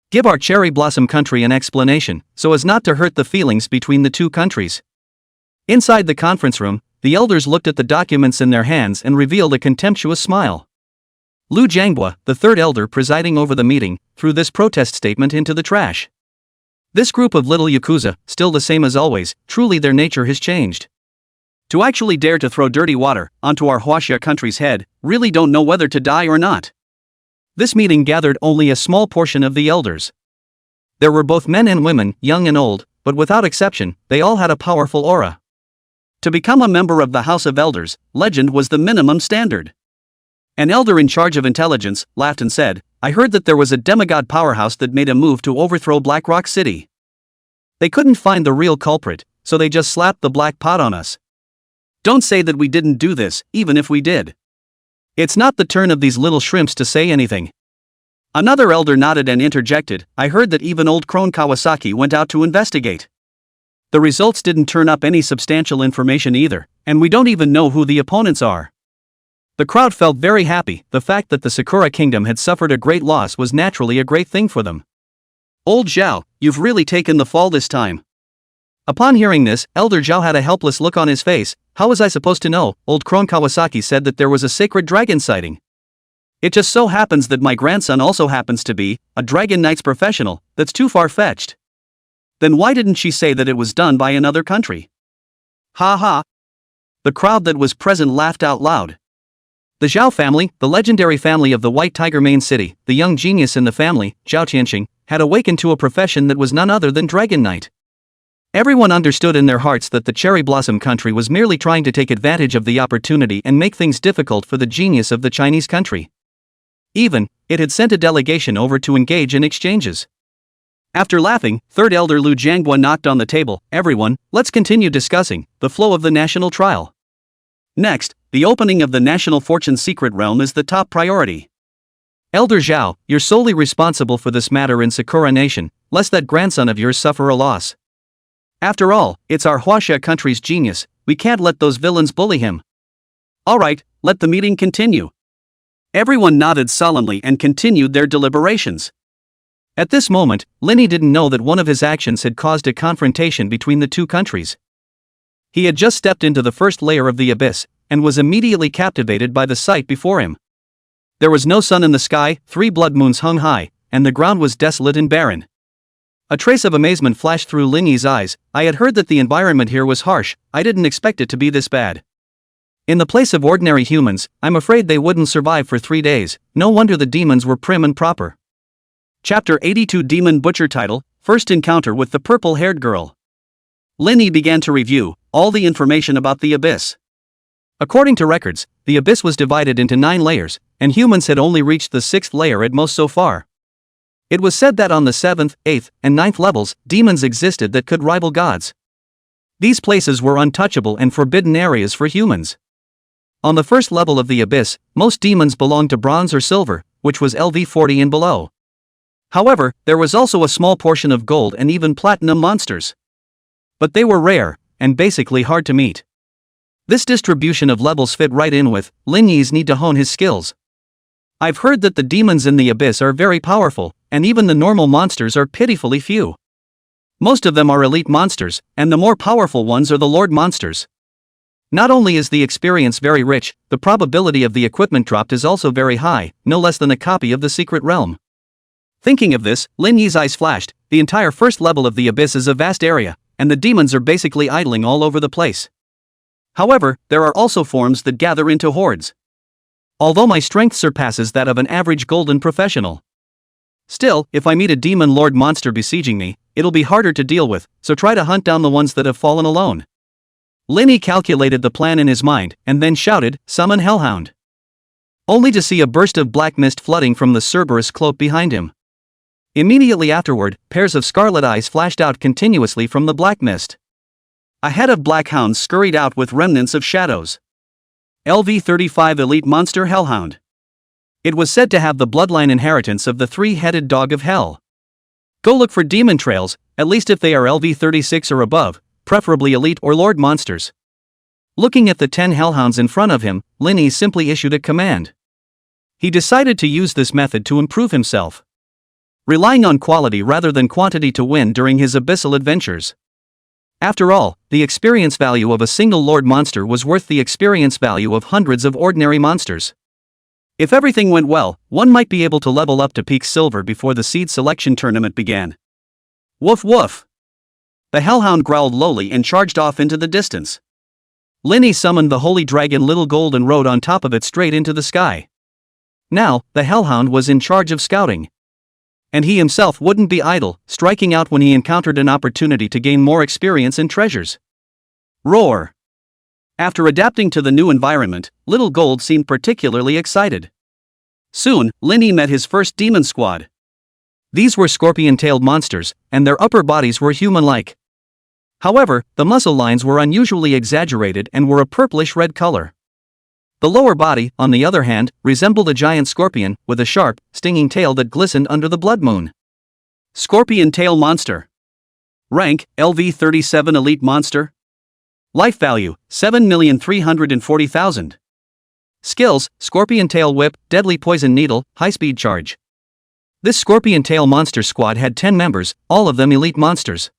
[SPEAKER 1] Give our Cherry Blossom country an explanation, so as not to hurt the feelings between the two countries. Inside the conference room, the elders looked at the documents in their hands and revealed a contemptuous smile. Lu Jianghua, the third elder presiding over the meeting, threw this protest statement into the trash. This group of little yakuza, still the same as always, truly their nature has changed. To actually dare to throw dirty water onto our Huaxia country's head, really don't know whether to die or not. This meeting gathered only a small portion of the elders. There were both men and women, young and old, but without exception, they all had a powerful aura. To become a member of the House of Elders, legend was the minimum standard. An elder in charge of intelligence laughed and said, "I heard that there was a demigod powerhouse that made a move to overthrow Black Rock City. They couldn't find the real culprit, so they just slapped the black pot on us. Don't say that we didn't do this, even if we did. It's not the turn of these little shrimps to say anything." Another elder nodded and interjected, "I heard that even old crone Kawasaki went out to investigate. The results didn't turn up any substantial information either, and we don't even know who the opponents are." The crowd felt very happy. The fact that the Sakura Kingdom had suffered a great loss was naturally a great thing for them. "Old Zhao, you've really taken the fall this time." Upon hearing this, Elder Zhao had a helpless look on his face. "How was I supposed to know? Old crone Kawasaki said that there was a sacred dragon sighting. It just so happens that my grandson also happens to be a Dragon Knight's professional. That's too far-fetched. Then why didn't she say that it was done by another country?" Ha ha. The crowd that was present laughed out loud. The Zhao family, the legendary family of the White Tiger Main City, the young genius in the family, Zhao Tianxing, had awakened to a profession that was none other than Dragon Knight. Everyone understood in their hearts that the Cherry Blossom country was merely trying to take advantage of the opportunity and make things difficult for the genius of the Chinese country. Even, it had sent a delegation over to engage in exchanges. After laughing, third elder Lu Jianghua knocked on the table. "Everyone, let's continue discussing the flow of the national trial. Next, the opening of the National Fortune Secret Realm is the top priority. Elder Zhao, you're solely responsible for this matter in Sakura Nation, lest that grandson of yours suffer a loss. After all, it's our Huaxia country's genius, we can't let those villains bully him." "Alright, let the meeting continue." Everyone nodded solemnly and continued their deliberations. At this moment, Linny didn't know that one of his actions had caused a confrontation between the two countries. He had just stepped into the first layer of the abyss, and was immediately captivated by the sight before him. There was no sun in the sky, 3 blood moons hung high, and the ground was desolate and barren. A trace of amazement flashed through Linny's eyes. "I had heard that the environment here was harsh, I didn't expect it to be this bad. In the place of ordinary humans, I'm afraid they wouldn't survive for 3 days, no wonder the demons were prim and proper." Chapter 82 Demon Butcher Title, First Encounter with the Purple-Haired Girl. Linny began to review all the information about the abyss. According to records, the abyss was divided into 9 layers, and humans had only reached the 6th layer at most so far. It was said that on the 7th, 8th, and 9th levels, demons existed that could rival gods. These places were untouchable and forbidden areas for humans. On the first level of the abyss, most demons belonged to bronze or silver, which was LV40 and below. However, there was also a small portion of gold and even platinum monsters. But they were rare, and basically hard to meet. This distribution of levels fit right in with Linny's need to hone his skills. "I've heard that the demons in the abyss are very powerful, and even the normal monsters are pitifully few. Most of them are elite monsters, and the more powerful ones are the lord monsters. Not only is the experience very rich, the probability of the equipment dropped is also very high, no less than a copy of the secret realm." Thinking of this, Lin Yi's eyes flashed. The entire first level of the abyss is a vast area, and the demons are basically idling all over the place. However, there are also forms that gather into hordes. Although my strength surpasses that of an average golden professional. Still, if I meet a demon lord monster besieging me, it'll be harder to deal with, so try to hunt down the ones that have fallen alone. Linny calculated the plan in his mind, and then shouted, "Summon Hellhound." Only to see a burst of black mist flooding from the Cerberus cloak behind him. Immediately afterward, pairs of scarlet eyes flashed out continuously from the black mist. A head of black hounds scurried out with remnants of shadows. LV35 Elite Monster Hellhound. It was said to have the bloodline inheritance of the 3-headed dog of hell. Go look for demon trails, at least if they are LV36 or above, preferably elite or lord monsters. Looking at the 10 hellhounds in front of him, Linny simply issued a command. He decided to use this method to improve himself, relying on quality rather than quantity to win during his abyssal adventures. After all, the experience value of a single lord monster was worth the experience value of hundreds of ordinary monsters. If everything went well, one might be able to level up to peak silver before the seed selection tournament began. Woof woof! The hellhound growled lowly and charged off into the distance. Linny summoned the holy dragon Little Gold and rode on top of it straight into the sky. Now, the hellhound was in charge of scouting. And he himself wouldn't be idle, striking out when he encountered an opportunity to gain more experience and treasures. Roar! After adapting to the new environment, Little Gold seemed particularly excited. Soon, Linny met his first demon squad. These were scorpion-tailed monsters, and their upper bodies were human-like. However, the muscle lines were unusually exaggerated and were a purplish-red color. The lower body, on the other hand, resembled a giant scorpion, with a sharp, stinging tail that glistened under the blood moon. Scorpion Tail Monster. Rank, LV37 Elite Monster. Life value, 7,340,000. Skills, Scorpion Tail Whip, Deadly Poison Needle, High-Speed Charge. This Scorpion Tail Monster squad had 10 members, all of them elite monsters.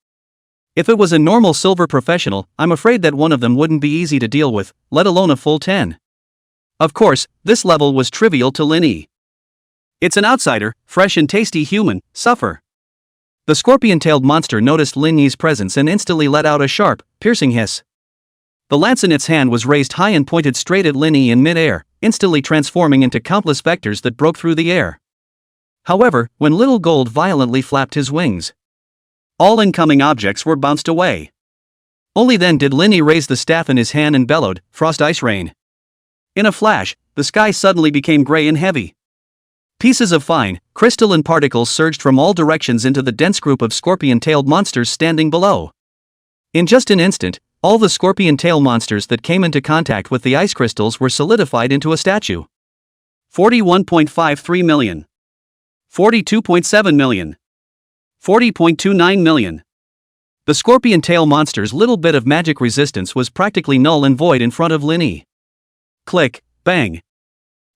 [SPEAKER 1] If it was a normal silver professional, I'm afraid that one of them wouldn't be easy to deal with, let alone a full 10. Of course, this level was trivial to Linny. It's an outsider, fresh and tasty human, suffer. The scorpion-tailed monster noticed Linny's presence and instantly let out a sharp, piercing hiss. The lance in its hand was raised high and pointed straight at Linny in mid-air, instantly transforming into countless vectors that broke through the air. However, when Little Gold violently flapped his wings, all incoming objects were bounced away. Only then did Linny raise the staff in his hand and bellowed, "Frost Ice Rain." In a flash, the sky suddenly became gray and heavy. Pieces of fine, crystalline particles surged from all directions into the dense group of scorpion-tailed monsters standing below. In just an instant, all the scorpion-tail monsters that came into contact with the ice crystals were solidified into a statue. 41.53 million. 42.7 million. 40.29 million. The scorpion-tail monster's little bit of magic resistance was practically null and void in front of Linny. Click, bang.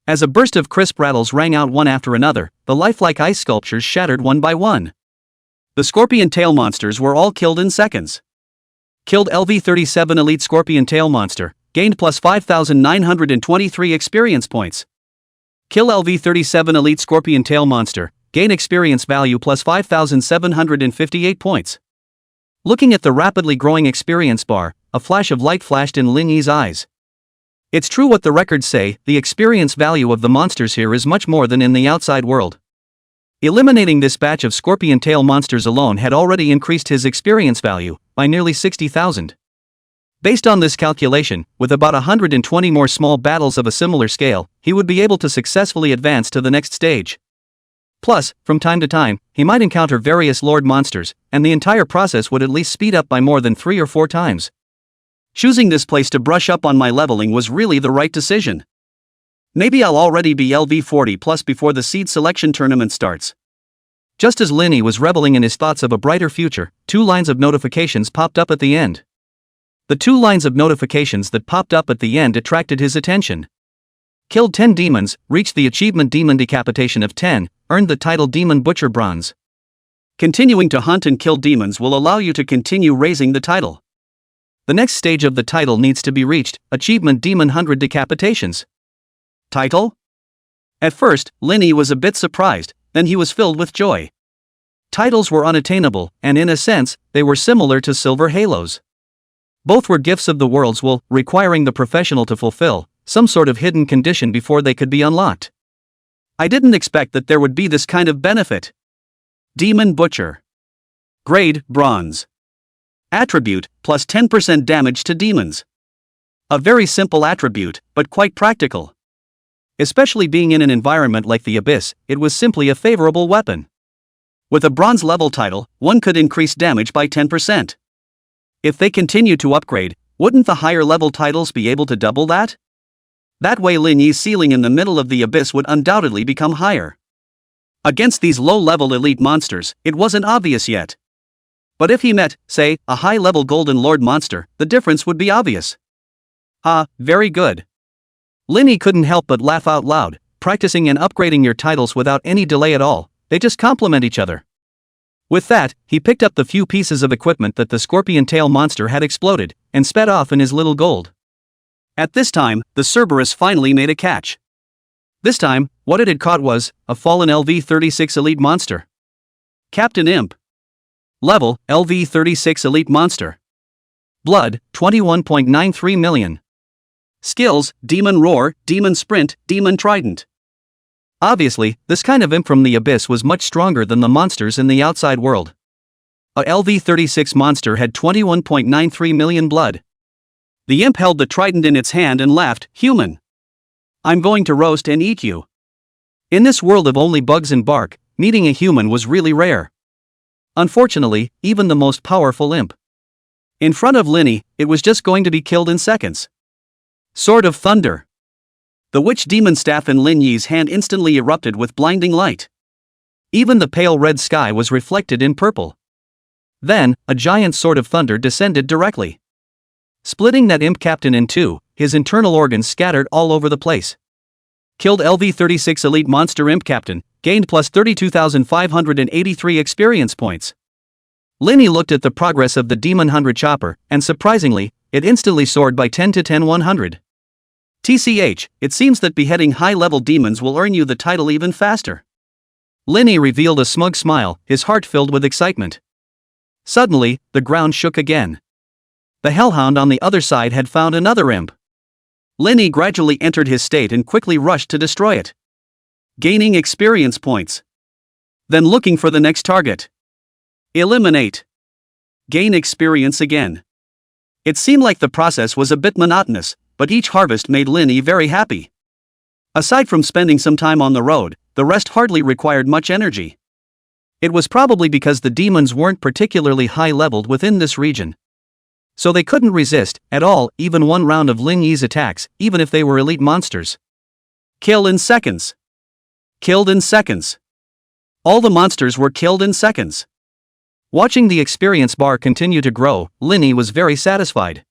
[SPEAKER 1] As a burst of crisp rattles rang out one after another, the lifelike ice sculptures shattered one by one. The scorpion tail monsters were all killed in seconds. Killed LV37 Elite Scorpion Tail Monster, gained plus 5,923 experience points. Kill LV37 Elite Scorpion Tail Monster, gain experience value plus 5,758 points. Looking at the rapidly growing experience bar, a flash of light flashed in Linny's eyes. It's true what the records say, the experience value of the monsters here is much more than in the outside world. Eliminating this batch of scorpion tail monsters alone had already increased his experience value by nearly 60,000. Based on this calculation, with about 120 more small battles of a similar scale, he would be able to successfully advance to the next stage. Plus, from time to time, he might encounter various lord monsters, and the entire process would at least speed up by more than 3 or 4 times. Choosing this place to brush up on my leveling was really the right decision. Maybe I'll already be LV40 plus before the seed selection tournament starts. Just as Linny was reveling in his thoughts of a brighter future, 2 lines of notifications popped up at the end. The 2 lines of notifications that popped up at the end attracted his attention. Killed 10 demons, reached the achievement Demon Decapitation of 10, earned the title Demon Butcher Bronze. Continuing to hunt and kill demons will allow you to continue raising the title. The next stage of the title needs to be reached, Achievement Demon 100 Decapitations. Title? At first, Linny was a bit surprised, then he was filled with joy. Titles were unattainable, and in a sense, they were similar to silver halos. Both were gifts of the world's will, requiring the professional to fulfill some sort of hidden condition before they could be unlocked. I didn't expect that there would be this kind of benefit. Demon Butcher. Grade, Bronze. Attribute, plus 10% damage to demons. A very simple attribute, but quite practical. Especially being in an environment like the Abyss, it was simply a favorable weapon. With a bronze level title, one could increase damage by 10%. If they continue to upgrade, wouldn't the higher level titles be able to double that? That way Linny's ceiling in the middle of the Abyss would undoubtedly become higher. Against these low-level elite monsters, it wasn't obvious yet. But if he met, say, a high-level Golden Lord monster, the difference would be obvious. Ah, very good. Linny couldn't help but laugh out loud. Practicing and upgrading your titles without any delay at all, they just complement each other. With that, he picked up the few pieces of equipment that the scorpion tail monster had exploded, and sped off in his little gold. At this time, the Cerberus finally made a catch. This time, what it had caught was a fallen LV-36 elite monster. Captain Imp. Level, LV-36 elite monster. Blood, 21.93 million. Skills, Demon Roar, Demon Sprint, Demon Trident. Obviously, this kind of imp from the Abyss was much stronger than the monsters in the outside world. A LV-36 monster had 21.93 million blood. The imp held the trident in its hand and laughed, "Human. I'm going to roast and eat you." In this world of only bugs and bark, meeting a human was really rare. Unfortunately, even the most powerful imp. In front of Linny, it was just going to be killed in seconds. Sword of Thunder. The witch demon staff in Lin Yi's hand instantly erupted with blinding light. Even the pale red sky was reflected in purple. Then, a giant sword of thunder descended directly, splitting that imp captain in two, his internal organs scattered all over the place. Killed LV-36 elite monster imp captain, gained plus 32,583 experience points. Linny looked at the progress of the Demon 100 chopper, and surprisingly, it instantly soared by 10 to 10-100. TCH, it seems that beheading high-level demons will earn you the title even faster. Linny revealed a smug smile, his heart filled with excitement. Suddenly, the ground shook again. The Hellhound on the other side had found another imp. Linny gradually entered his state and quickly rushed to destroy it, gaining experience points. Then looking for the next target. Eliminate. Gain experience again. It seemed like the process was a bit monotonous, but each harvest made Linny very happy. Aside from spending some time on the road, the rest hardly required much energy. It was probably because the demons weren't particularly high-leveled within this region. So they couldn't resist, at all, even one round of Lin Yi's attacks, even if they were elite monsters. Kill in seconds. Killed in seconds. All the monsters were killed in seconds. Watching the experience bar continue to grow, Linny was very satisfied.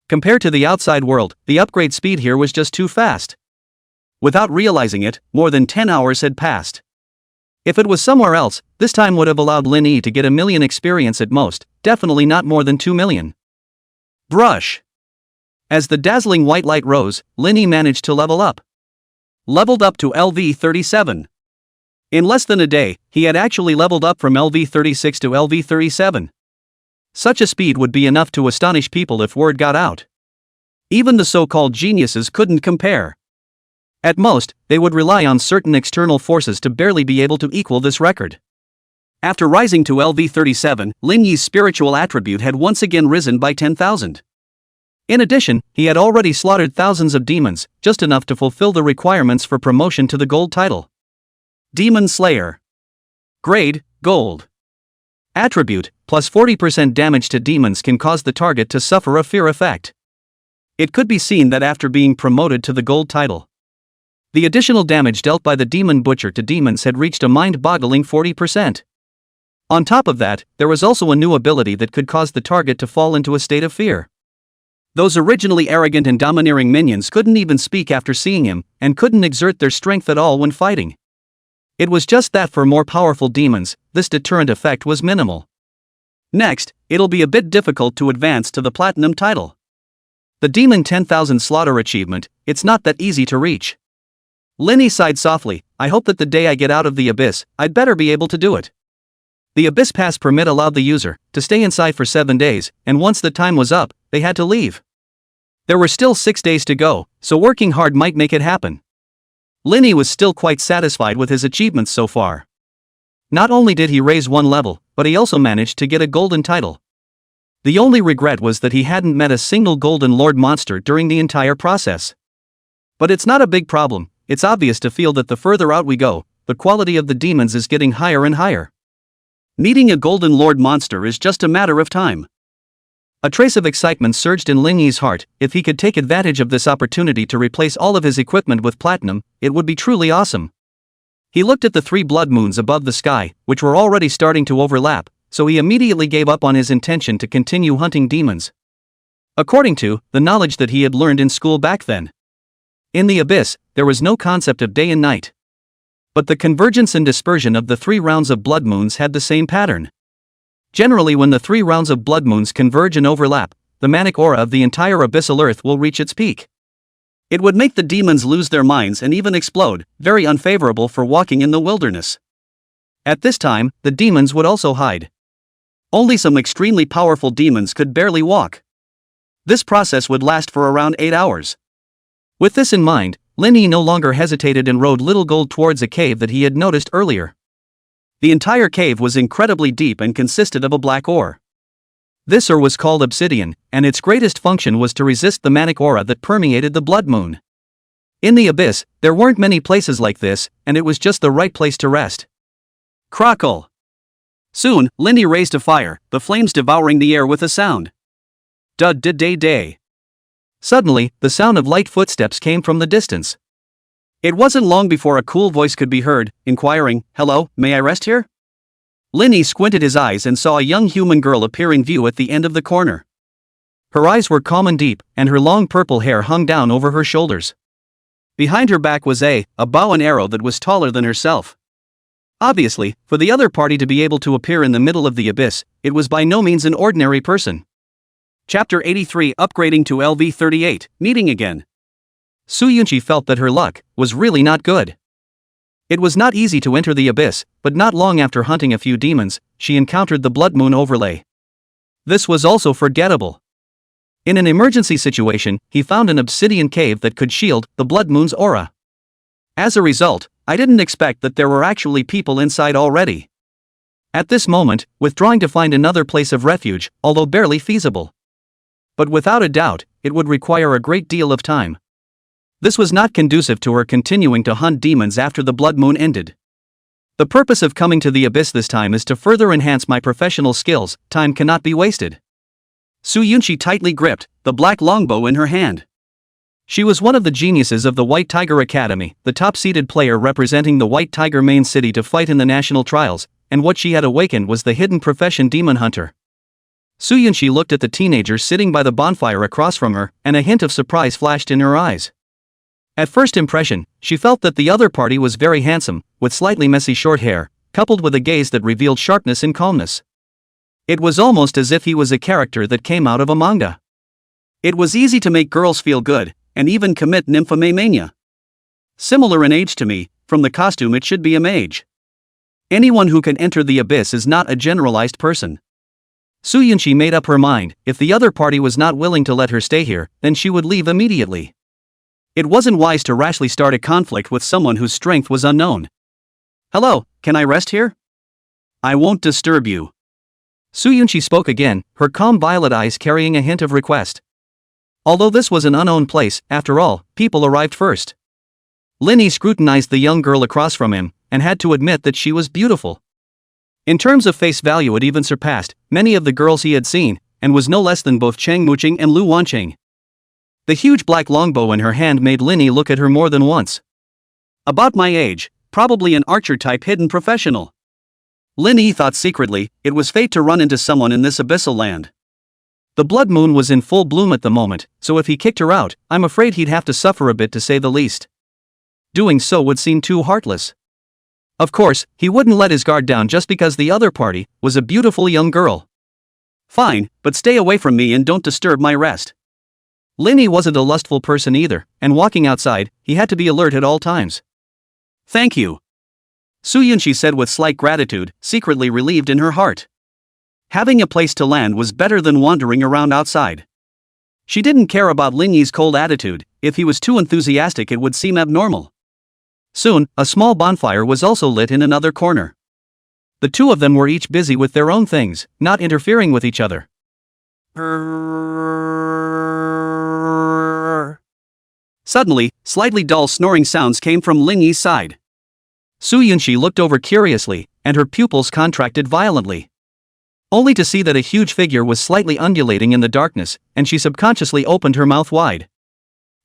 [SPEAKER 1] Compared to the outside world, the upgrade speed here was just too fast. Without realizing it, more than 10 hours had passed. If it was somewhere else, this time would have allowed Linny to get 1 million experience at most, definitely not more than 2 million. Brush. As the dazzling white light rose, Linny managed to level up. Leveled up to LV-37. In less than a day, he had actually leveled up from LV-36 to LV-37. Such a speed would be enough to astonish people if word got out. Even the so-called geniuses couldn't compare. At most, they would rely on certain external forces to barely be able to equal this record. After rising to LV-37, Lin Yi's spiritual attribute had once again risen by 10,000. In addition, he had already slaughtered thousands of demons, just enough to fulfill the requirements for promotion to the gold title. Demon Slayer. Grade, Gold. Attribute, plus 40% damage to demons can cause the target to suffer a fear effect. It could be seen that after being promoted to the gold title, the additional damage dealt by the demon butcher to demons had reached a mind-boggling 40%. On top of that, there was also a new ability that could cause the target to fall into a state of fear. Those originally arrogant and domineering minions couldn't even speak after seeing him, and couldn't exert their strength at all when fighting. It was just that for more powerful demons, this deterrent effect was minimal. Next, it'll be a bit difficult to advance to the platinum title. The Demon 10,000 Slaughter achievement, it's not that easy to reach. Linny sighed softly, I hope that the day I get out of the Abyss, I'd better be able to do it. The Abyss Pass permit allowed the user to stay inside for 7 days, and once the time was up, they had to leave. There were still 6 days to go, so working hard might make it happen. Linny was still quite satisfied with his achievements so far. Not only did he raise 1 level, but he also managed to get a golden title. The only regret was that he hadn't met a single golden lord monster during the entire process. But it's not a big problem, it's obvious to feel that the further out we go, the quality of the demons is getting higher and higher. Meeting a golden lord monster is just a matter of time. A trace of excitement surged in Lin Yi's heart. If he could take advantage of this opportunity to replace all of his equipment with platinum, it would be truly awesome. He looked at the 3 blood moons above the sky, which were already starting to overlap, so he immediately gave up on his intention to continue hunting demons. According to the knowledge that he had learned in school back then, in the Abyss, there was no concept of day and night. But the convergence and dispersion of the 3 rounds of blood moons had the same pattern. Generally, when the 3 rounds of blood moons converge and overlap, the manic aura of the entire abyssal earth will reach its peak. It would make the demons lose their minds and even explode, very unfavorable for walking in the wilderness. At this time, the demons would also hide. Only some extremely powerful demons could barely walk. This process would last for around 8 hours. With this in mind, Linny no longer hesitated and rode Little Gold towards a cave that he had noticed earlier. The entire cave was incredibly deep and consisted of a black ore. This ore was called obsidian, and its greatest function was to resist the manic aura that permeated the blood moon. In the abyss, there weren't many places like this, and it was just the right place to rest. Crackle! Soon, Linny raised a fire, the flames devouring the air with a sound. Dud-day-day. Suddenly, the sound of light footsteps came from the distance. It wasn't long before a cool voice could be heard, inquiring, "Hello, may I rest here?" Linny squinted his eyes and saw a young human girl appear in view at the end of the corner. Her eyes were calm and deep, and her long purple hair hung down over her shoulders. Behind her back was a bow and arrow that was taller than herself. Obviously, for the other party to be able to appear in the middle of the abyss, it was by no means an ordinary person. Chapter 83, Upgrading to LV38, Meeting Again. Su Yunqi felt that her luck was really not good. It was not easy to enter the abyss, but not long after hunting a few demons, she encountered the blood moon overlay. This was also forgettable. In an emergency situation, he found an obsidian cave that could shield the blood moon's aura. As a result, I didn't expect that there were actually people inside already. At this moment, withdrawing to find another place of refuge, although barely feasible. But without a doubt, it would require a great deal of time. This was not conducive to her continuing to hunt demons after the blood moon ended. The purpose of coming to the abyss this time is to further enhance my professional skills. Time cannot be wasted. Su Yunqi tightly gripped the black longbow in her hand. She was one of the geniuses of the White Tiger Academy, the top-seeded player representing the White Tiger main city to fight in the national trials, and what she had awakened was the hidden profession demon hunter. Su Yunqi looked at the teenager sitting by the bonfire across from her, and a hint of surprise flashed in her eyes. At first impression, she felt that the other party was very handsome, with slightly messy short hair, coupled with a gaze that revealed sharpness and calmness. It was almost as if he was a character that came out of a manga. It was easy to make girls feel good, and even commit nymphomania. Similar in age to me, from the costume it should be a mage. Anyone who can enter the abyss is not a generalized person. Su Yunqi made up her mind, if the other party was not willing to let her stay here, then she would leave immediately. It wasn't wise to rashly start a conflict with someone whose strength was unknown. "Hello, can I rest here?" "I won't disturb you." Su Yunqi spoke again, her calm violet eyes carrying a hint of request. Although this was an unknown place, after all, people arrived first. Linny scrutinized the young girl across from him, and had to admit that she was beautiful. In terms of face value it even surpassed many of the girls he had seen, and was no less than both Cheng Muqing and Lu Wancheng. The huge black longbow in her hand made Linny look at her more than once. About my age, probably an archer-type hidden professional. Linny thought secretly, it was fate to run into someone in this abyssal land. The blood moon was in full bloom at the moment, so if he kicked her out, I'm afraid he'd have to suffer a bit to say the least. Doing so would seem too heartless. Of course, he wouldn't let his guard down just because the other party was a beautiful young girl. "Fine, but stay away from me and don't disturb my rest." Linny wasn't a lustful person either, and walking outside, he had to be alert at all times. "Thank you," Su Yunqi said with slight gratitude, secretly relieved in her heart. Having a place to land was better than wandering around outside. She didn't care about Linny's cold attitude. If he was too enthusiastic it would seem abnormal. Soon, a small bonfire was also lit in another corner. The two of them were each busy with their own things, not interfering with each other. Suddenly, slightly dull snoring sounds came from Lingy's side. Su Yunqi looked over curiously, and her pupils contracted violently. Only to see that a huge figure was slightly undulating in the darkness, and she subconsciously opened her mouth wide.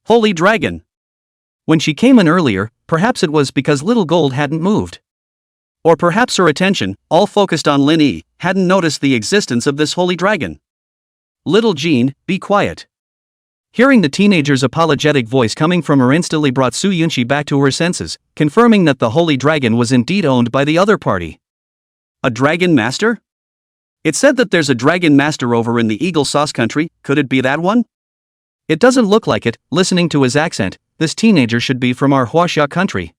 [SPEAKER 1] Holy dragon! When she came in earlier, perhaps it was because Little Gold hadn't moved. Or perhaps her attention, all focused on Linny, hadn't noticed the existence of this holy dragon. "Little Jean, be quiet." Hearing the teenager's apologetic voice coming from her instantly brought Su Yunqi back to her senses, confirming that the holy dragon was indeed owned by the other party. A dragon master? It said that there's a dragon master over in the Eagle Sauce country, could it be that one? It doesn't look like it, listening to his accent. This teenager should be from our Huaxia country.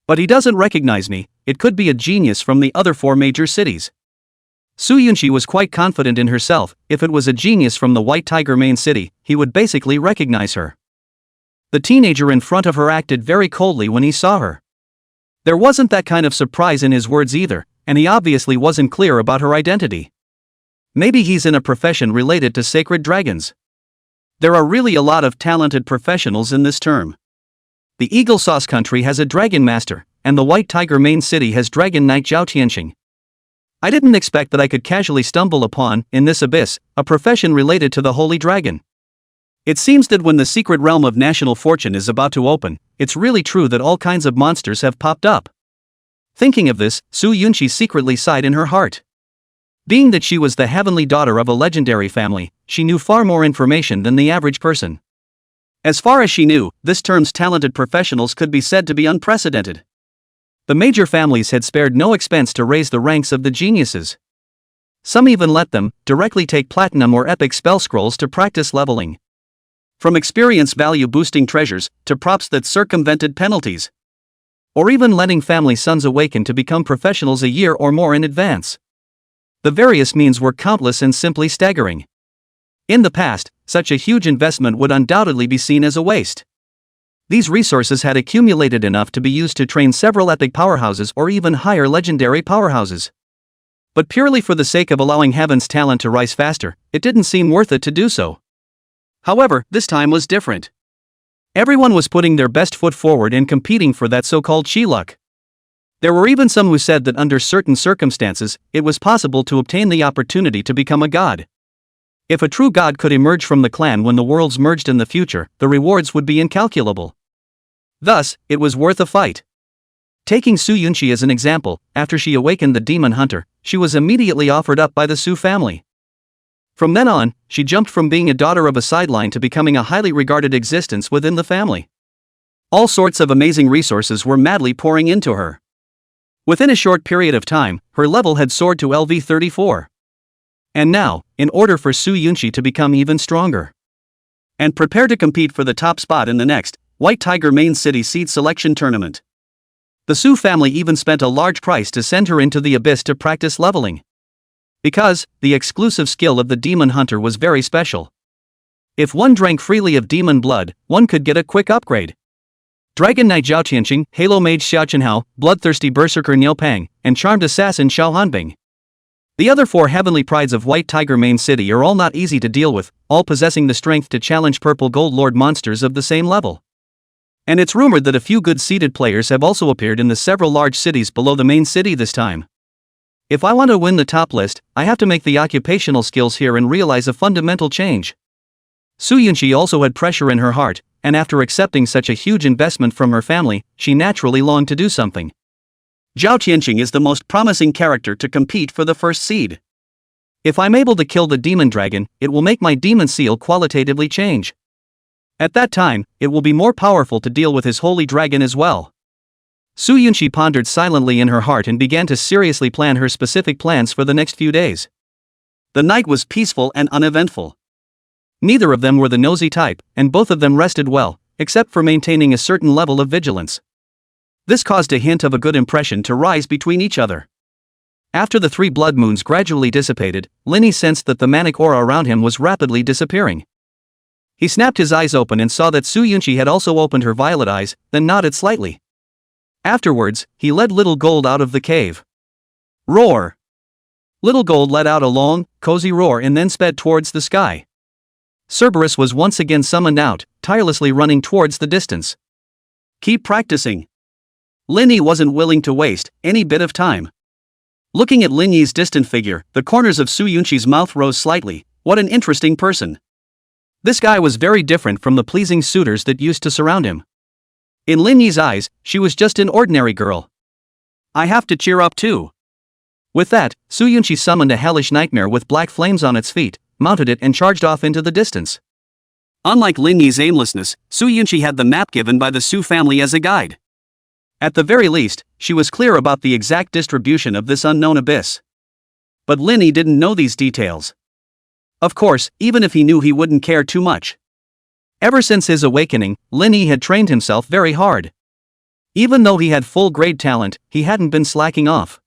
[SPEAKER 1] But he doesn't recognize me. It could be a genius from the other 4 major cities. Su Yunqi was quite confident in herself. If it was a genius from the White Tiger main city, he would basically recognize her. The teenager in front of her acted very coldly when he saw her. There wasn't that kind of surprise in his words either, and he obviously wasn't clear about her identity. Maybe he's in a profession related to sacred dragons. There are really a lot of talented professionals in this term. The Eagle Sauce country has a dragon master, and the White Tiger main city has Dragon Knight Zhao Tianxing. I didn't expect that I could casually stumble upon, in this abyss, a profession related to the Holy Dragon. It seems that when the secret realm of national fortune is about to open, it's really true that all kinds of monsters have popped up. Thinking of this, Su Yunqi secretly sighed in her heart. Being that she was the heavenly daughter of a legendary family, she knew far more information than the average person. As far as she knew, this term's talented professionals could be said to be unprecedented. The major families had spared no expense to raise the ranks of the geniuses. Some even let them directly take platinum or epic spell scrolls to practice leveling. From experience value boosting treasures, to props that circumvented penalties. Or even letting family sons awaken to become professionals a year or more in advance. The various means were countless and simply staggering. In the past, such a huge investment would undoubtedly be seen as a waste. These resources had accumulated enough to be used to train several epic powerhouses or even higher legendary powerhouses. But purely for the sake of allowing Heaven's talent to rise faster, it didn't seem worth it to do so. However, this time was different. Everyone was putting their best foot forward and competing for that so-called chi luck. There were even some who said that under certain circumstances, it was possible to obtain the opportunity to become a god. If a true god could emerge from the clan when the worlds merged in the future, the rewards would be incalculable. Thus, it was worth a fight. Taking Su Yunqi as an example, after she awakened the demon hunter, she was immediately offered up by the Su family. From then on, she jumped from being a daughter of a sideline to becoming a highly regarded existence within the family. All sorts of amazing resources were madly pouring into her. Within a short period of time, her level had soared to LV 34. And now, in order for Su Yunqi to become even stronger and prepare to compete for the top spot in the next White Tiger main city seed selection tournament, the Su family even spent a large price to send her into the abyss to practice leveling. Because the exclusive skill of the demon hunter was very special. If one drank freely of demon blood, one could get a quick upgrade. Dragon Knight Zhao Tianxing, Halo Mage Xiao Chenhao, Bloodthirsty Berserker Niu Pang, and Charmed Assassin Xiao Hanbing. The other 4 heavenly prides of White Tiger main city are all not easy to deal with, all possessing the strength to challenge Purple Gold Lord monsters of the same level. And it's rumored that a few good-seeded players have also appeared in the several large cities below the main city this time. If I want to win the top list, I have to make the occupational skills here and realize a fundamental change. Su Yunqi also had pressure in her heart, and after accepting such a huge investment from her family, she naturally longed to do something. Zhao Tianxing is the most promising character to compete for the first seed. If I'm able to kill the demon dragon, it will make my demon seal qualitatively change. At that time, it will be more powerful to deal with his holy dragon as well. Su Yunqi pondered silently in her heart and began to seriously plan her specific plans for the next few days. The night was peaceful and uneventful. Neither of them were the nosy type, and both of them rested well, except for maintaining a certain level of vigilance. This caused a hint of a good impression to rise between each other. After the 3 blood moons gradually dissipated, Linny sensed that the manic aura around him was rapidly disappearing. He snapped his eyes open and saw that Su Yunqi had also opened her violet eyes, then nodded slightly. Afterwards, he led Little Gold out of the cave. Roar! Little Gold let out a long, cozy roar and then sped towards the sky. Cerberus was once again summoned out, tirelessly running towards the distance. Keep practicing. Linny wasn't willing to waste any bit of time. Looking at Lin Yi's distant figure, the corners of Su Yunqi's mouth rose slightly. What an interesting person. This guy was very different from the pleasing suitors that used to surround him. In Lin Yi's eyes, she was just an ordinary girl. I have to cheer up too. With that, Su Yunqi summoned a hellish nightmare with black flames on its feet, mounted it and charged off into the distance. Unlike Lin Yi's aimlessness, Su Yunqi had the map given by the Su family as a guide. At the very least, she was clear about the exact distribution of this unknown abyss. But Lin Yi didn't know these details. Of course, even if he knew, he wouldn't care too much. Ever since his awakening, Lin Yi had trained himself very hard. Even though he had full-grade talent, he hadn't been slacking off.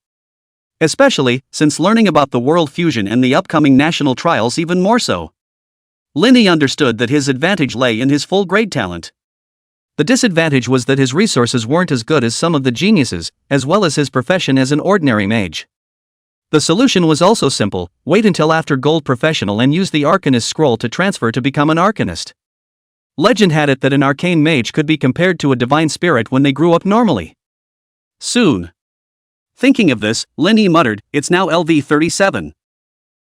[SPEAKER 1] Especially, since learning about the world fusion and the upcoming national trials even more so. Lin Yi understood that his advantage lay in his full-grade talent. The disadvantage was that his resources weren't as good as some of the geniuses, as well as his profession as an ordinary mage. The solution was also simple: wait until after Gold Professional and use the Arcanist scroll to transfer to become an Arcanist. Legend had it that an arcane mage could be compared to a divine spirit when they grew up normally. Soon. Thinking of this, Lin Yi muttered, "It's now LV 37.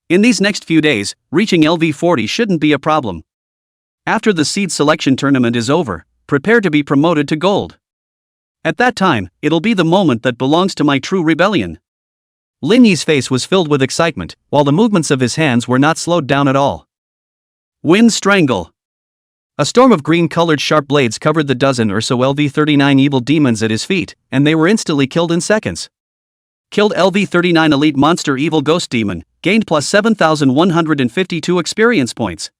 [SPEAKER 1] In these next few days, reaching LV 40 shouldn't be a problem. After the seed selection tournament is over, prepare to be promoted to gold. At that time, it'll be the moment that belongs to my true rebellion." Lin Yi's face was filled with excitement, while the movements of his hands were not slowed down at all. Wind Strangle. A storm of green-colored sharp blades covered the dozen or so LV-39 evil demons at his feet, and they were instantly killed in seconds. Killed LV-39 Elite Monster Evil Ghost Demon, gained plus 7,152 experience points.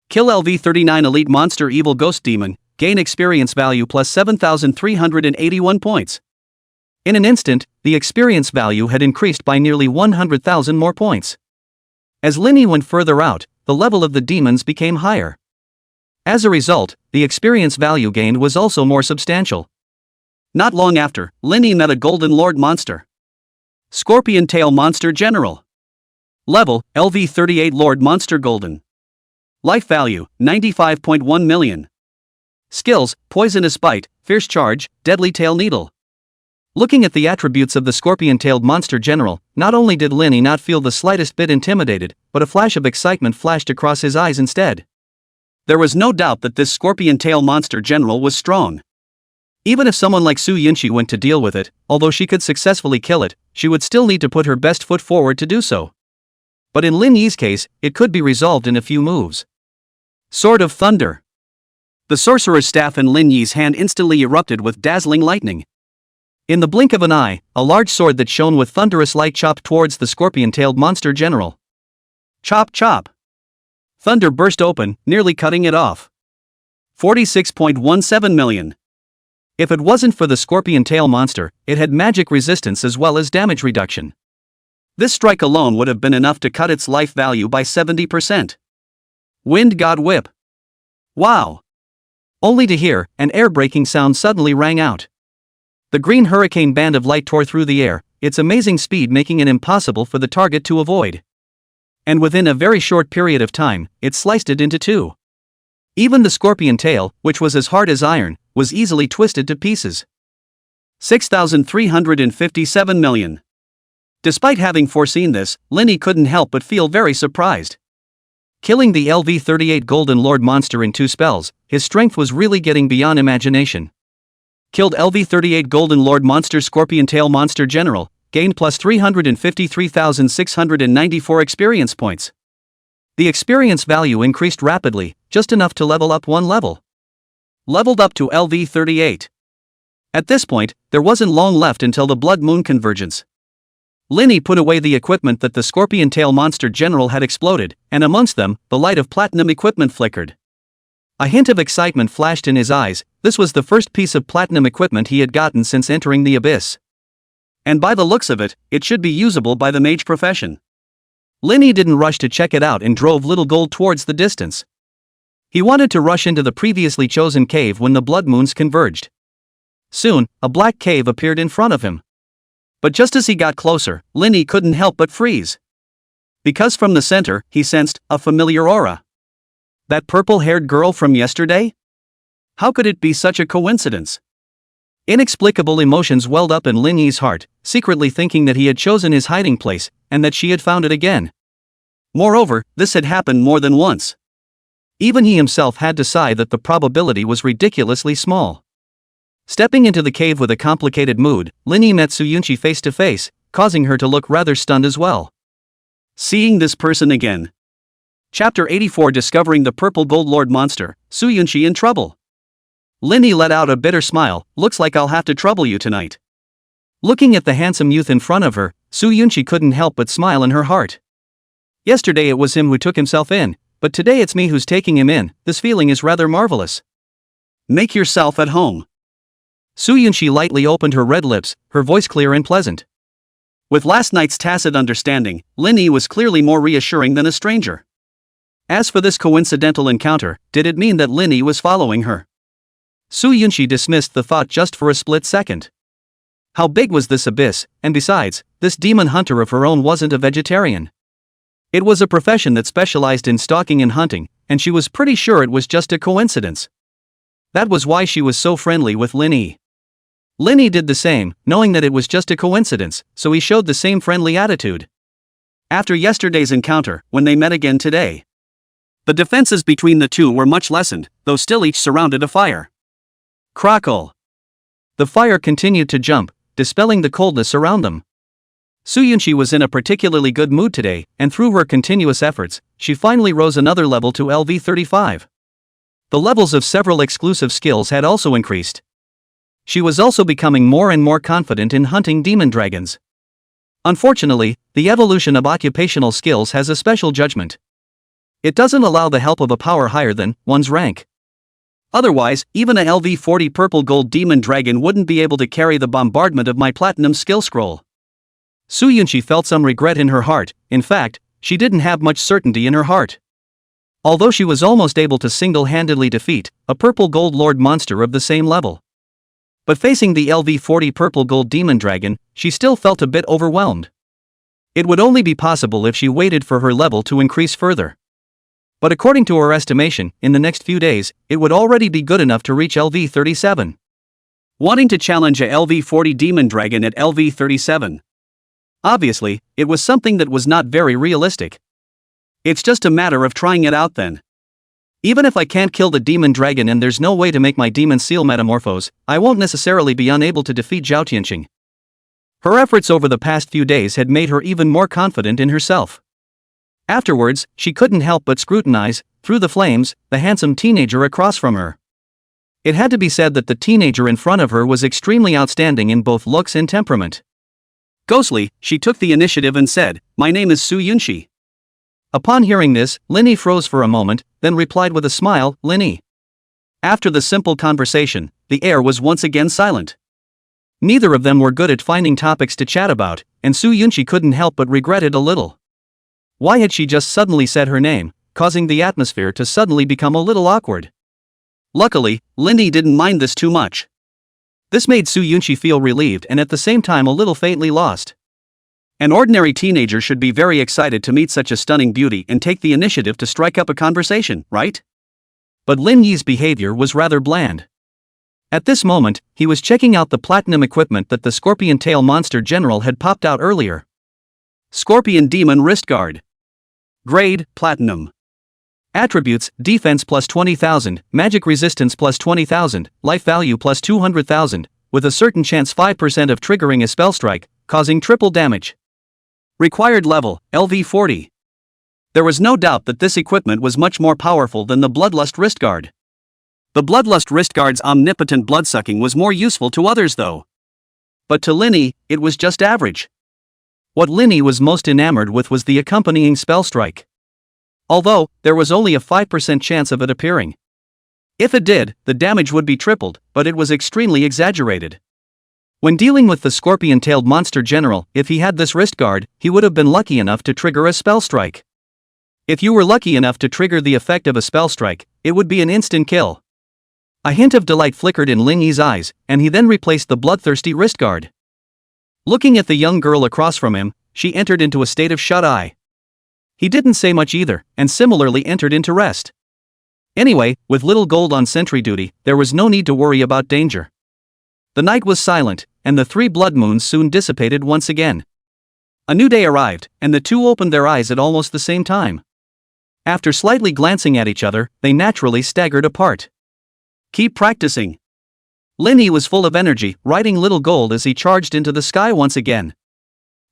[SPEAKER 1] Kill LV-39 Elite Monster Evil Ghost Demon, gain experience value plus 7,381 points. In an instant, the experience value had increased by nearly 100,000 more points. As Lin Yi went further out, the level of the demons became higher. As a result, the experience value gained was also more substantial. Not long after, Lin Yi met a Golden Lord monster. Scorpion Tail Monster General. Level, LV-38 Lord Monster Golden. Life value, 95.1 million. Skills, Poisonous Bite, Fierce Charge, Deadly Tail Needle. Looking at the attributes of the scorpion-tailed monster general, not only did Lin Yi not feel the slightest bit intimidated, but a flash of excitement flashed across his eyes instead. There was no doubt that this scorpion tail monster general was strong. Even if someone like Su Yunqi went to deal with it, although she could successfully kill it, she would still need to put her best foot forward to do so. But in Lin Yi's case, it could be resolved in a few moves. Sword of Thunder. The sorcerer's staff in Lin Yi's hand instantly erupted with dazzling lightning. In the blink of an eye, a large sword that shone with thunderous light chopped towards the scorpion-tailed monster general. Chop chop. Thunder burst open, nearly cutting it off. 46.17 million. If it wasn't for the scorpion tail monster, it had magic resistance as well as damage reduction. This strike alone would have been enough to cut its life value by 70%. Wind God Whip. Wow! Only to hear, an air-breaking sound suddenly rang out. The green hurricane band of light tore through the air, its amazing speed making it impossible for the target to avoid. And within a very short period of time, it sliced it into two. Even the scorpion tail, which was as hard as iron, was easily twisted to pieces. 6,357 million. Despite having foreseen this, Lin Yi couldn't help but feel very surprised. Killing the LV-38 Golden Lord monster in 2 spells, his strength was really getting beyond imagination. Killed LV-38 Golden Lord monster Scorpion Tail Monster General, gained plus 353,694 experience points. The experience value increased rapidly, just enough to level up 1 level. Leveled up to LV-38. At this point, there wasn't long left until the Blood Moon convergence. Lin Yi put away the equipment that the Scorpion Tail Monster General had exploded, and amongst them, the light of platinum equipment flickered. A hint of excitement flashed in his eyes. This was the first piece of platinum equipment he had gotten since entering the Abyss. And by the looks of it, it should be usable by the mage profession. Lin Yi didn't rush to check it out and drove Little Gold towards the distance. He wanted to rush into the previously chosen cave when the blood moons converged. Soon, a black cave appeared in front of him. But just as he got closer, Lin Yi couldn't help but freeze. Because from the center, he sensed a familiar aura. That purple-haired girl from yesterday? How could it be such a coincidence? Inexplicable emotions welled up in Lin Yi's heart, secretly thinking that he had chosen his hiding place, and that she had found it again. Moreover, this had happened more than once. Even he himself had to sigh that the probability was ridiculously small. Stepping into the cave with a complicated mood, Lin Yi met Su Yunqi face to face, causing her to look rather stunned as well. Seeing this person again. Chapter 84 Discovering the Purple Gold Lord Monster, Su Yunqi in trouble. Lin Yi let out a bitter smile. Looks like I'll have to trouble you tonight. Looking at the handsome youth in front of her, Su Yunqi couldn't help but smile in her heart. Yesterday it was him who took himself in, but today it's me who's taking him in. This feeling is rather marvelous. Make yourself at home. Su Yunxi lightly opened her red lips, her voice clear and pleasant. With last night's tacit understanding, Lin Yi was clearly more reassuring than a stranger. As for this coincidental encounter, did it mean that Lin Yi was following her? Su Yunxi dismissed the thought just for a split second. How big was this abyss, and besides, this demon hunter of her own wasn't a vegetarian. It was a profession that specialized in stalking and hunting, and she was pretty sure it was just a coincidence. That was why she was so friendly with Lin Yi. Lin Yi did the same, knowing that it was just a coincidence, so he showed the same friendly attitude. After yesterday's encounter, when they met again today, the defenses between the two were much lessened, though still each surrounded a fire. Crackle. The fire continued to jump, dispelling the coldness around them. Su Yunxi was in a particularly good mood today, and through her continuous efforts, she finally rose another level to LV35. The levels of several exclusive skills had also increased. She was also becoming more and more confident in hunting demon dragons. Unfortunately, the evolution of occupational skills has a special judgment. It doesn't allow the help of a power higher than one's rank. Otherwise, even a LV40 purple gold demon dragon wouldn't be able to carry the bombardment of my platinum skill scroll. Su Yunxi felt some regret in her heart. In fact, she didn't have much certainty in her heart. Although she was almost able to single-handedly defeat a purple gold lord monster of the same level. But facing the LV40 purple gold demon dragon, she still felt a bit overwhelmed. It would only be possible if she waited for her level to increase further. But according to her estimation, in the next few days, it would already be good enough to reach LV37. Wanting to challenge a LV40 demon dragon at LV37. Obviously, it was something that was not very realistic. It's just a matter of trying it out then. Even if I can't kill the demon dragon and there's no way to make my demon seal metamorphose, I won't necessarily be unable to defeat Zhao Tianqing. Her efforts over the past few days had made her even more confident in herself. Afterwards, she couldn't help but scrutinize, through the flames, the handsome teenager across from her. It had to be said that the teenager in front of her was extremely outstanding in both looks and temperament. Ghostly, she took the initiative and said, "My name is Su Yunxi." Upon hearing this, Lin Yi froze for a moment, then replied with a smile, "Lin Yi." After the simple conversation, the air was once again silent. Neither of them were good at finding topics to chat about, and Su Yunxi couldn't help but regret it a little. Why had she just suddenly said her name, causing the atmosphere to suddenly become a little awkward? Luckily, Lin Yi didn't mind this too much. This made Su Yunxi feel relieved and at the same time a little faintly lost. An ordinary teenager should be very excited to meet such a stunning beauty and take the initiative to strike up a conversation, right? But Lin Yi's behavior was rather bland. At this moment, he was checking out the platinum equipment that the Scorpion Tail Monster General had popped out earlier. Scorpion Demon Wrist Guard. Grade, Platinum. Attributes, Defense plus 20,000, Magic Resistance plus 20,000, Life Value plus 200,000, with a certain chance 5% of triggering a spell strike, causing triple damage. Required level, LV40. There was no doubt that this equipment was much more powerful than the Bloodlust Wrist Guard. The Bloodlust Wrist Guard's omnipotent bloodsucking was more useful to others though. But to Lin Yi, it was just average. What Lin Yi was most enamored with was the accompanying spell strike. Although, there was only a 5% chance of it appearing. If it did, the damage would be tripled, but it was extremely exaggerated. When dealing with the scorpion-tailed monster general, if he had this wrist guard, he would have been lucky enough to trigger a spell strike. If you were lucky enough to trigger the effect of a spell strike, it would be an instant kill. A hint of delight flickered in Lin Yi's eyes, and he then replaced the bloodthirsty wrist guard. Looking at the young girl across from him, she entered into a state of shut-eye. He didn't say much either, and similarly entered into rest. Anyway, with little gold on sentry duty, there was no need to worry about danger. The night was silent, and the 3 blood moons soon dissipated once again. A new day arrived, and the two opened their eyes at almost the same time. After slightly glancing at each other, they naturally staggered apart. Keep practicing. Lin Yi was full of energy, riding little gold as he charged into the sky once again.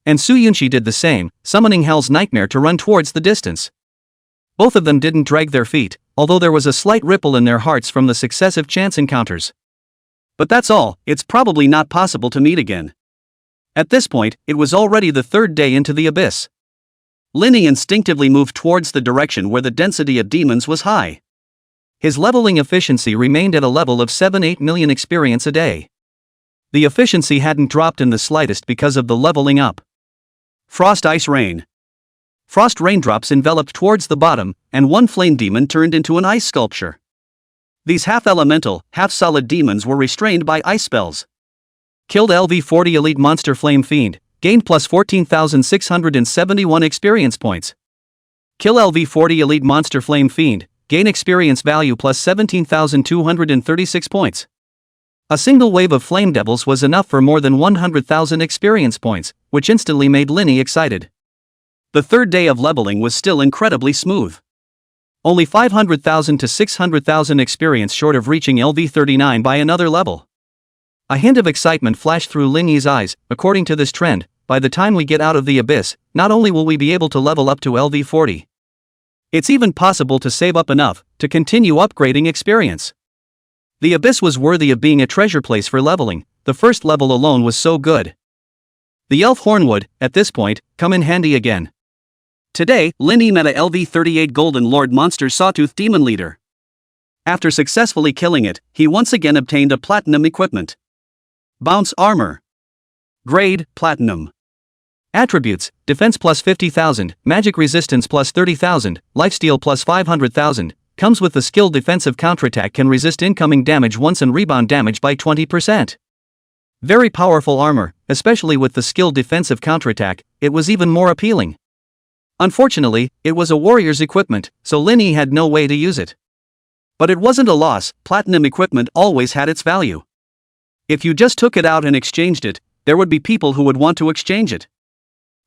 [SPEAKER 1] And Su Yunxi did the same, summoning Hell's Nightmare to run towards the distance. Both of them didn't drag their feet, although there was a slight ripple in their hearts from the successive chance encounters. But that's all, it's probably not possible to meet again. At this point, it was already the 3rd day into the abyss. Linny instinctively moved towards the direction where the density of demons was high. His leveling efficiency remained at a level of 7-8 million experience a day. The efficiency hadn't dropped in the slightest because of the leveling up. Frost Ice Rain. Frost raindrops enveloped towards the bottom, and one flame demon turned into an ice sculpture. These half-elemental, half-solid demons were restrained by ice spells. Killed LV40 Elite Monster Flame Fiend, gained plus 14,671 experience points. Kill LV40 Elite Monster Flame Fiend, gain experience value plus 17,236 points. A single wave of Flame Devils was enough for more than 100,000 experience points, which instantly made Linny excited. The third day of leveling was still incredibly smooth. Only 500,000 to 600,000 experience short of reaching LV39 by another level. A hint of excitement flashed through Linny's eyes. According to this trend, by the time we get out of the abyss, not only will we be able to level up to LV40, it's even possible to save up enough to continue upgrading experience. The abyss was worthy of being a treasure place for leveling. The first level alone was so good. The elf horn would, at this point, come in handy again. Today, Linny met a LV38 Golden Lord monster Sawtooth Demon Leader. After successfully killing it, he once again obtained a platinum equipment. Bounce Armor. Grade, Platinum. Attributes, Defense plus 50,000, Magic Resistance plus 30,000, Lifesteal plus 500,000, comes with the skill Defensive Counterattack, can resist incoming damage once and rebound damage by 20%. Very powerful armor, especially with the skill Defensive Counterattack, it was even more appealing. Unfortunately, it was a warrior's equipment, so Linny had no way to use it. But it wasn't a loss, platinum equipment always had its value. If you just took it out and exchanged it, there would be people who would want to exchange it.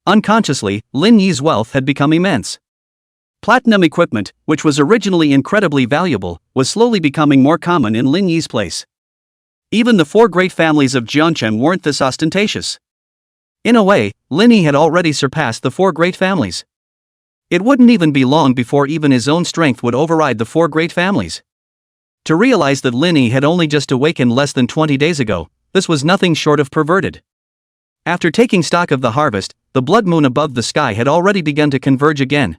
[SPEAKER 1] Unconsciously, Linny's wealth had become immense. Platinum equipment, which was originally incredibly valuable, was slowly becoming more common in Linny's place. Even the four great families of Jiangchen weren't this ostentatious. In a way, Linny had already surpassed the four great families. It wouldn't even be long before even his own strength would override the four great families. To realize that Linny had only just awakened less than 20 days ago, this was nothing short of perverted. After taking stock of the harvest, the blood moon above the sky had already begun to converge again.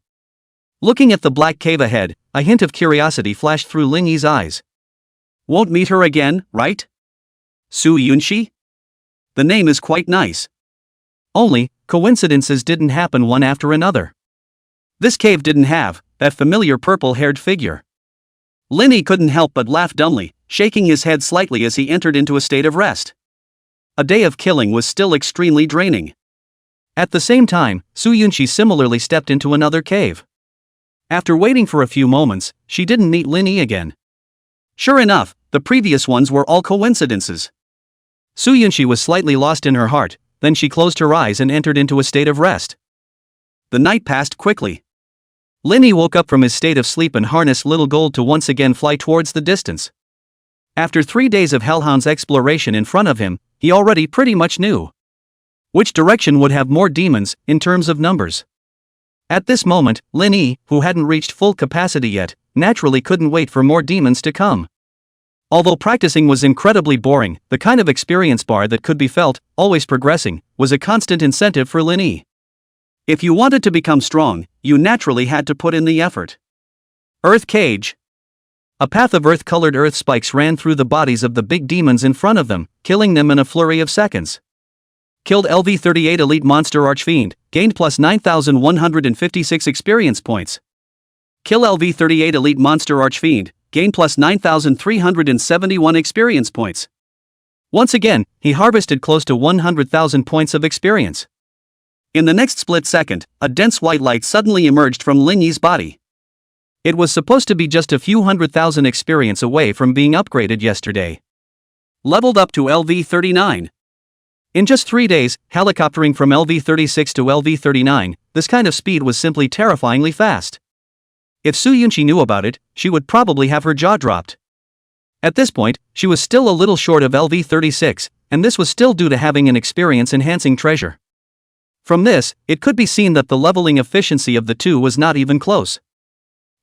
[SPEAKER 1] Looking at the black cave ahead, a hint of curiosity flashed through Linny's eyes. Won't meet her again, right? Su Yunxi? The name is quite nice. Only, coincidences didn't happen one after another. This cave didn't have that familiar purple-haired figure. Linny couldn't help but laugh dumbly, shaking his head slightly as he entered into a state of rest. A day of killing was still extremely draining. At the same time, Su Yunxi similarly stepped into another cave. After waiting for a few moments, she didn't meet Linny again. Sure enough, the previous ones were all coincidences. Su Yunxi was slightly lost in her heart, then she closed her eyes and entered into a state of rest. The night passed quickly. Linny woke up from his state of sleep and harnessed Little Gold to once again fly towards the distance. After 3 days of Hellhound's exploration in front of him, he already pretty much knew which direction would have more demons, in terms of numbers. At this moment, Linny, who hadn't reached full capacity yet, naturally couldn't wait for more demons to come. Although practicing was incredibly boring, the kind of experience bar that could be felt, always progressing, was a constant incentive for Linny. If you wanted to become strong, you naturally had to put in the effort. Earth Cage. A path of earth-colored earth spikes ran through the bodies of the big demons in front of them, killing them in a flurry of seconds. Killed LV38 Elite Monster Archfiend, gained plus 9,156 experience points. Kill LV38 Elite Monster Archfiend, gained plus 9,371 experience points. Once again, he harvested close to 100,000 points of experience. In the next split second, a dense white light suddenly emerged from Linny's body. It was supposed to be just a few 100,000 experience away from being upgraded yesterday. Leveled up to LV39. In just 3 days, helicoptering from LV36 to LV39, this kind of speed was simply terrifyingly fast. If Su Yunxi knew about it, she would probably have her jaw dropped. At this point, she was still a little short of LV36, and this was still due to having an experience-enhancing treasure. From this, it could be seen that the leveling efficiency of the two was not even close.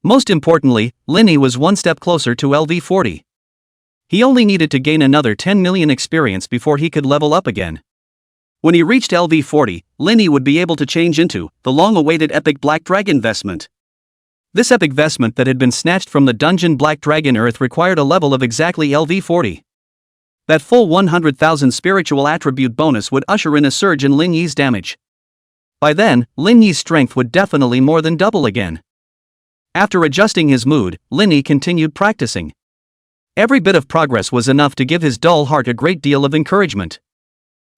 [SPEAKER 1] Most importantly, Linny was one step closer to LV40. He only needed to gain another 10 million experience before he could level up again. When he reached LV40, Linny would be able to change into the long-awaited epic Black Dragon vestment. This epic vestment that had been snatched from the dungeon Black Dragon Earth required a level of exactly LV40. That full 100,000 spiritual attribute bonus would usher in a surge in Lin Yi's damage. By then, Lin Yi's strength would definitely more than double again. After adjusting his mood, Lin Yi continued practicing. Every bit of progress was enough to give his dull heart a great deal of encouragement.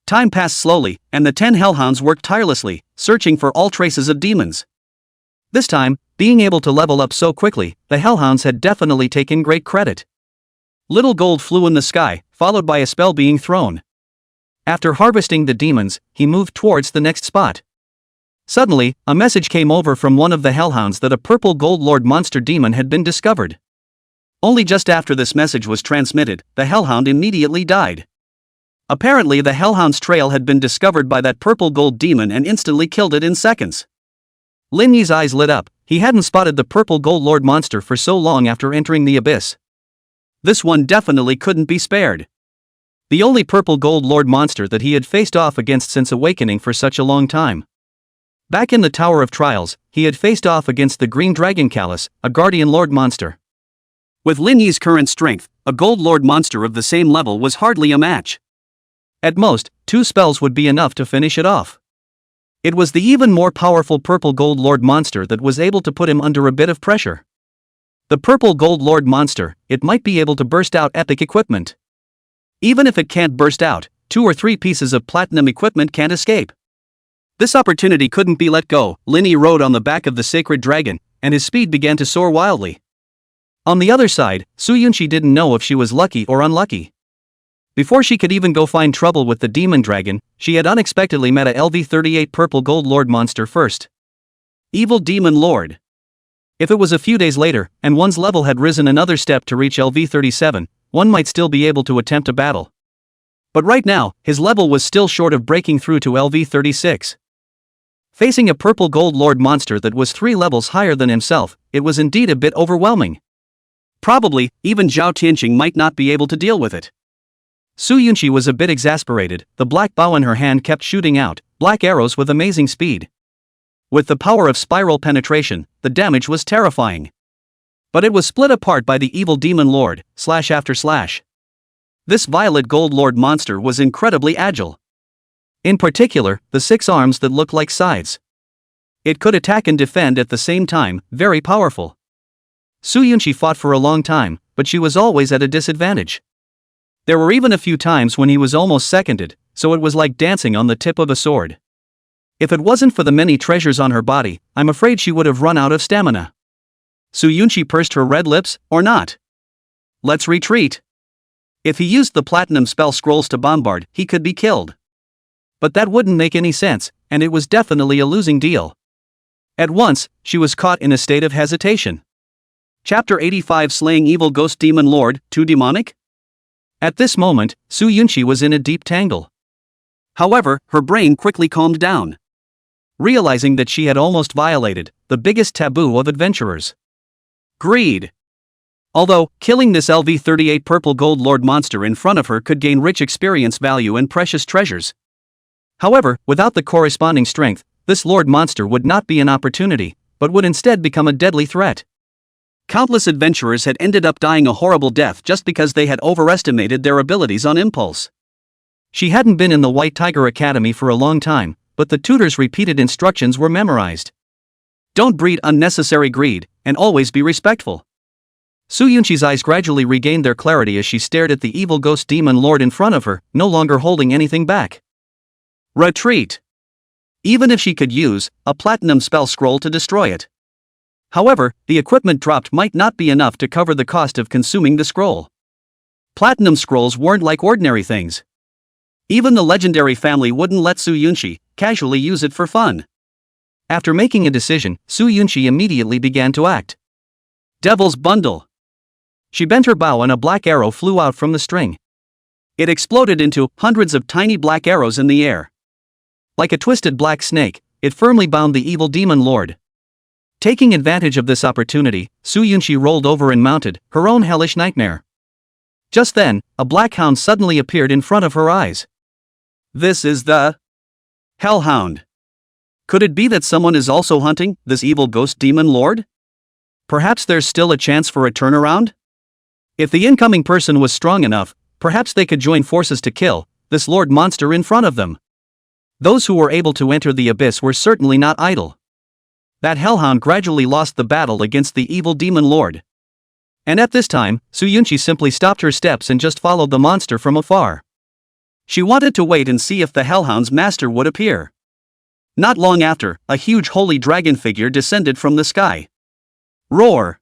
[SPEAKER 1] Time passed slowly, and the 10 hellhounds worked tirelessly, searching for all traces of demons. This time, being able to level up so quickly, the hellhounds had definitely taken great credit. Little gold flew in the sky, followed by a spell being thrown. After harvesting the demons, he moved towards the next spot. Suddenly, a message came over from one of the hellhounds that a purple gold lord monster demon had been discovered. Only just after this message was transmitted, the hellhound immediately died. Apparently the hellhound's trail had been discovered by that purple gold demon and instantly killed it in seconds. Lin Yi's eyes lit up. He hadn't spotted the purple gold lord monster for so long after entering the abyss. This one definitely couldn't be spared. The only purple gold lord monster that he had faced off against since awakening for such a long time. Back in the Tower of Trials, he had faced off against the green dragon Callus, a guardian lord monster. With Lin Yi's current strength, a gold lord monster of the same level was hardly a match. At most, 2 spells would be enough to finish it off. It was the even more powerful purple gold lord monster that was able to put him under a bit of pressure. The purple gold lord monster, it might be able to burst out epic equipment. Even if it can't burst out, 2 or 3 pieces of platinum equipment can't escape. This opportunity couldn't be let go. Lin Yi rode on the back of the sacred dragon, and his speed began to soar wildly. On the other side, Su Yunqi didn't know if she was lucky or unlucky. Before she could even go find trouble with the demon dragon, she had unexpectedly met a LV38 purple gold lord monster first. Evil demon lord. If it was a few days later, and one's level had risen another step to reach LV37, one might still be able to attempt a battle. But right now, his level was still short of breaking through to LV36. Facing a purple gold lord monster that was 3 levels higher than himself, it was indeed a bit overwhelming. Probably, even Zhao Tianqing might not be able to deal with it. Su Yunqi was a bit exasperated. The black bow in her hand kept shooting out black arrows with amazing speed. With the power of spiral penetration, the damage was terrifying. But it was split apart by the evil demon lord, slash after slash. This violet gold lord monster was incredibly agile. In particular, the 6 arms that looked like scythes. It could attack and defend at the same time, very powerful. Su Yunqi fought for a long time, but she was always at a disadvantage. There were even a few times when he was almost seconded, so it was like dancing on the tip of a sword. If it wasn't for the many treasures on her body, I'm afraid she would have run out of stamina. Su Yunqi pursed her red lips, or not. Let's retreat. If he used the platinum spell scrolls to bombard, he could be killed. But that wouldn't make any sense, and it was definitely a losing deal. At once, she was caught in a state of hesitation. Chapter 85 Slaying Evil Ghost Demon Lord, Too Demonic? At this moment, Su Yunqi was in a deep tangle. However, her brain quickly calmed down. Realizing that she had almost violated the biggest taboo of adventurers. Greed. Although, killing this LV38 purple gold lord monster in front of her could gain rich experience value and precious treasures. However, without the corresponding strength, this lord monster would not be an opportunity, but would instead become a deadly threat. Countless adventurers had ended up dying a horrible death just because they had overestimated their abilities on impulse. She hadn't been in the White Tiger Academy for a long time, but the tutor's repeated instructions were memorized. Don't breed unnecessary greed, and always be respectful. Su Yunqi's eyes gradually regained their clarity as she stared at the evil ghost demon lord in front of her, no longer holding anything back. Retreat. Even if she could use a platinum spell scroll to destroy it. However, the equipment dropped might not be enough to cover the cost of consuming the scroll. Platinum scrolls weren't like ordinary things. Even the legendary family wouldn't let Su Yunqi casually use it for fun. After making a decision, Su Yunqi immediately began to act. Devil's Bundle. She bent her bow and a black arrow flew out from the string. It exploded into hundreds of tiny black arrows in the air. Like a twisted black snake, it firmly bound the evil demon lord. Taking advantage of this opportunity, Su Yunqi rolled over and mounted her own hellish nightmare. Just then, a black hound suddenly appeared in front of her eyes. This is the Hellhound. Could it be that someone is also hunting this evil ghost demon lord? Perhaps there's still a chance for a turnaround? If the incoming person was strong enough, perhaps they could join forces to kill this lord monster in front of them. Those who were able to enter the abyss were certainly not idle. That hellhound gradually lost the battle against the evil demon lord. And at this time, Su Yunqi simply stopped her steps and just followed the monster from afar. She wanted to wait and see if the hellhound's master would appear. Not long after, a huge holy dragon figure descended from the sky. Roar!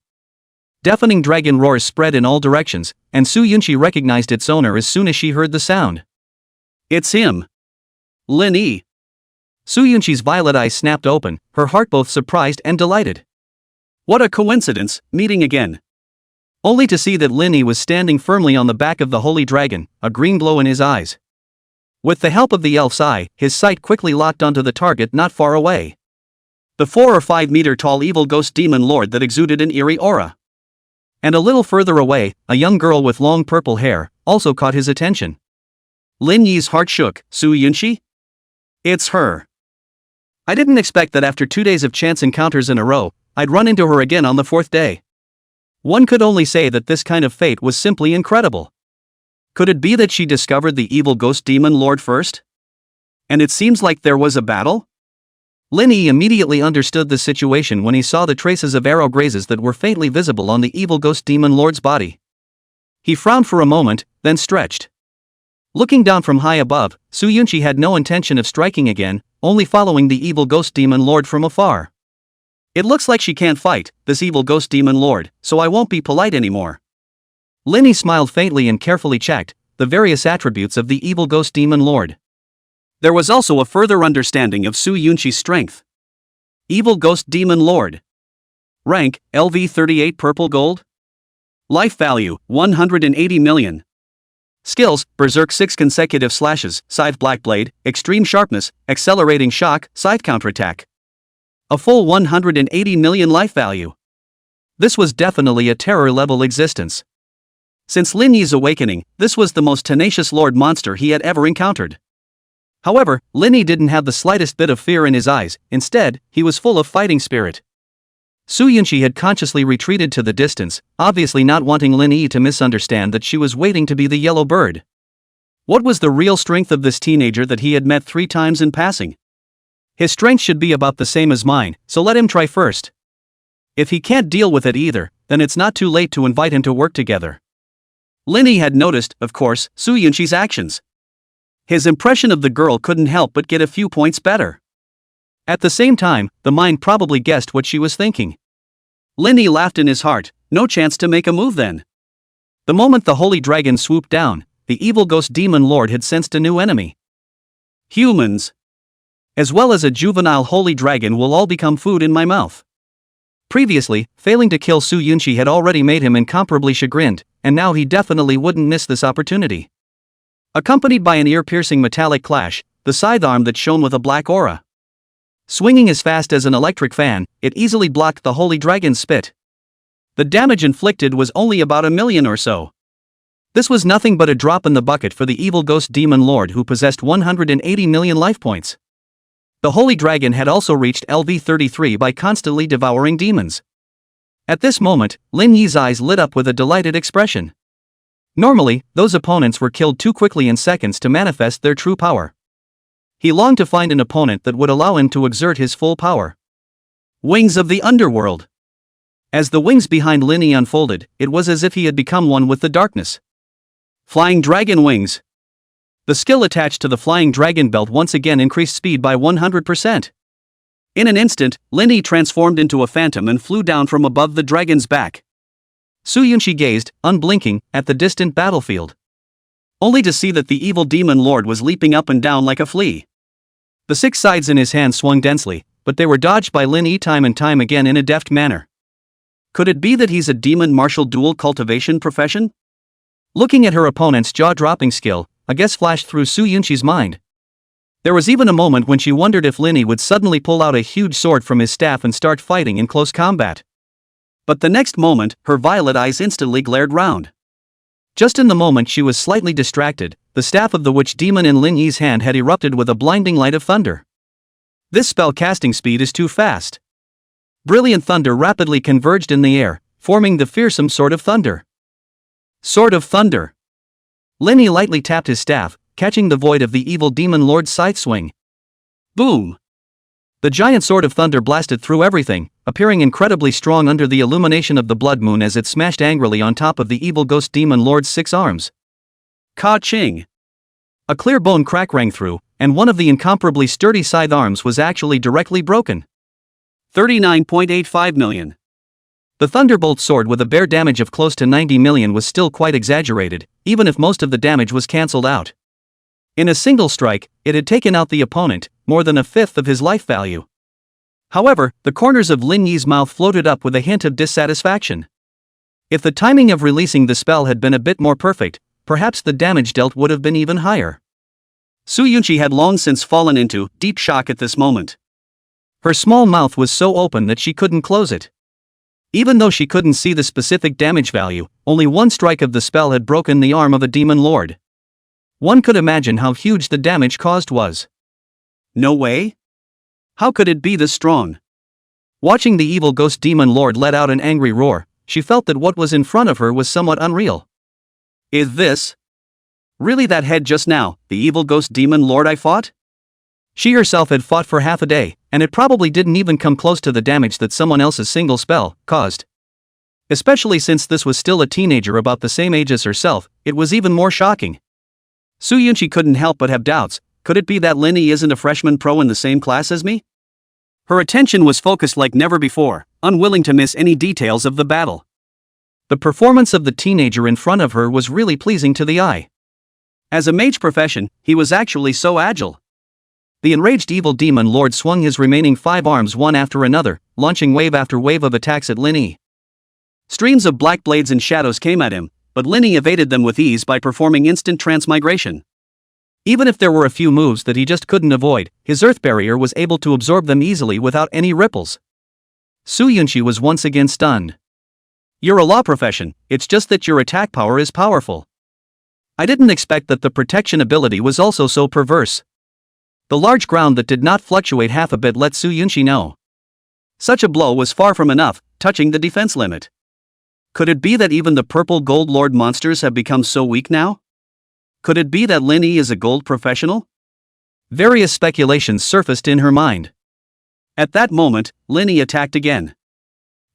[SPEAKER 1] Deafening dragon roars spread in all directions, and Su Yunqi recognized its owner as soon as she heard the sound. It's him. Lin Yi. Su Yunqi's violet eyes snapped open, her heart both surprised and delighted. What a coincidence, meeting again. Only to see that Lin Yi was standing firmly on the back of the holy dragon, a green glow in his eyes. With the help of the elf's eye, his sight quickly locked onto the target not far away. The 4 or 5 meter tall evil ghost demon lord that exuded an eerie aura. And a little further away, a young girl with long purple hair also caught his attention. Lin Yi's heart shook. Su Yunqi? It's her. I didn't expect that after 2 days of chance encounters in a row, I'd run into her again on the 4th day. One could only say that this kind of fate was simply incredible. Could it be that she discovered the evil ghost demon lord first? And it seems like there was a battle? Lin Yi immediately understood the situation when he saw the traces of arrow grazes that were faintly visible on the evil ghost demon lord's body. He frowned for a moment, then stretched. Looking down from high above, Su Yunqi had no intention of striking again, only following the evil ghost demon lord from afar. It looks like she can't fight this evil ghost demon lord, so I won't be polite anymore. Lin Yi smiled faintly and carefully checked the various attributes of the evil ghost demon lord. There was also a further understanding of Su Yunqi's strength. Evil ghost demon lord. Rank, LV 38 purple gold. Life value, 180 million. Skills, Berserk 6 consecutive slashes, Scythe Blackblade, Extreme Sharpness, Accelerating Shock, Scythe Counterattack. A full 180 million life value. This was definitely a terror-level existence. Since Lin Yi's awakening, this was the most tenacious lord monster he had ever encountered. However, Lin Yi didn't have the slightest bit of fear in his eyes, instead, he was full of fighting spirit. Su Yunqi had consciously retreated to the distance, obviously not wanting Lin Yi to misunderstand that she was waiting to be the yellow bird. What was the real strength of this teenager that he had met 3 times in passing? His strength should be about the same as mine, so let him try first. If he can't deal with it either, then it's not too late to invite him to work together. Lin Yi had noticed, of course, Su Yunqi's actions. His impression of the girl couldn't help but get a few points better. At the same time, the mind probably guessed what she was thinking. Lin Yi laughed in his heart, no chance to make a move then. The moment the holy dragon swooped down, the evil ghost demon lord had sensed a new enemy. Humans. As well as a juvenile holy dragon will all become food in my mouth. Previously, failing to kill Su Yunqi had already made him incomparably chagrined, and now he definitely wouldn't miss this opportunity. Accompanied by an ear-piercing metallic clash, the scythe arm that shone with a black aura. Swinging as fast as an electric fan, it easily blocked the holy dragon's spit. The damage inflicted was only about 1 million or so. This was nothing but a drop in the bucket for the evil ghost demon lord who possessed 180 million life points. The holy dragon had also reached LV 33 by constantly devouring demons. At this moment, Lin Yi's eyes lit up with a delighted expression. Normally, those opponents were killed too quickly in seconds to manifest their true power. He longed to find an opponent that would allow him to exert his full power. Wings of the Underworld. As the wings behind Lin Yi unfolded, it was as if he had become one with the darkness. Flying dragon wings. The skill attached to the flying dragon belt once again increased speed by 100%. In an instant, Lin Yi transformed into a phantom and flew down from above the dragon's back. Su Yunqi gazed, unblinking, at the distant battlefield. Only to see that the evil demon lord was leaping up and down like a flea. The 6 scythes in his hand swung densely, but they were dodged by Lin Yi time and time again in a deft manner. Could it be that he's a demon martial dual cultivation profession? Looking at her opponent's jaw-dropping skill, a guess flashed through Su Yunqi's mind. There was even a moment when she wondered if Lin Yi would suddenly pull out a huge sword from his staff and start fighting in close combat. But the next moment, her violet eyes instantly glared round. Just in the moment she was slightly distracted, the staff of the witch demon in Lin Yi's hand had erupted with a blinding light of thunder. This spell casting speed is too fast. Brilliant thunder rapidly converged in the air, forming the fearsome Sword of Thunder. Sword of Thunder. Linny lightly tapped his staff, catching the void of the evil demon lord's scythe swing. Boom! The giant Sword of Thunder blasted through everything, appearing incredibly strong under the illumination of the blood moon as it smashed angrily on top of the evil ghost demon lord's 6 arms. Ka-ching! A clear bone crack rang through, and one of the incomparably sturdy scythe arms was actually directly broken. 39.85 million. The Thunderbolt sword with a bare damage of close to 90 million was still quite exaggerated, even if most of the damage was cancelled out. In a single strike, it had taken out the opponent, more than a fifth of his life value. However, the corners of Lin Yi's mouth floated up with a hint of dissatisfaction. If the timing of releasing the spell had been a bit more perfect, perhaps the damage dealt would have been even higher. Su Yunqi had long since fallen into deep shock at this moment. Her small mouth was so open that she couldn't close it. Even though she couldn't see the specific damage value, only one strike of the spell had broken the arm of a demon lord. One could imagine how huge the damage caused was. No way? How could it be this strong? Watching the evil ghost demon lord let out an angry roar, she felt that what was in front of her was somewhat unreal. Is this really that head just now, the evil ghost demon lord I fought? She herself had fought for half a day, and it probably didn't even come close to the damage that someone else's single spell caused. Especially since this was still a teenager about the same age as herself, it was even more shocking. Su Yunqi couldn't help but have doubts. Could it be that Linny isn't a freshman pro in the same class as me? Her attention was focused like never before, unwilling to miss any details of the battle. The performance of the teenager in front of her was really pleasing to the eye. As a mage profession, he was actually so agile. The enraged evil demon lord swung his remaining 5 arms one after another, launching wave after wave of attacks at Linny. Streams of black blades and shadows came at him, but Linny evaded them with ease by performing instant transmigration. Even if there were a few moves that he just couldn't avoid, his earth barrier was able to absorb them easily without any ripples. Su Yunqi was once again stunned. You're a law profession, it's just that your attack power is powerful. I didn't expect that the protection ability was also so perverse. The large ground that did not fluctuate half a bit let Su Yunqi know. Such a blow was far from enough, touching the defense limit. Could it be that even the purple gold lord monsters have become so weak now? Could it be that Linny is a gold professional? Various speculations surfaced in her mind. At that moment, Linny attacked again.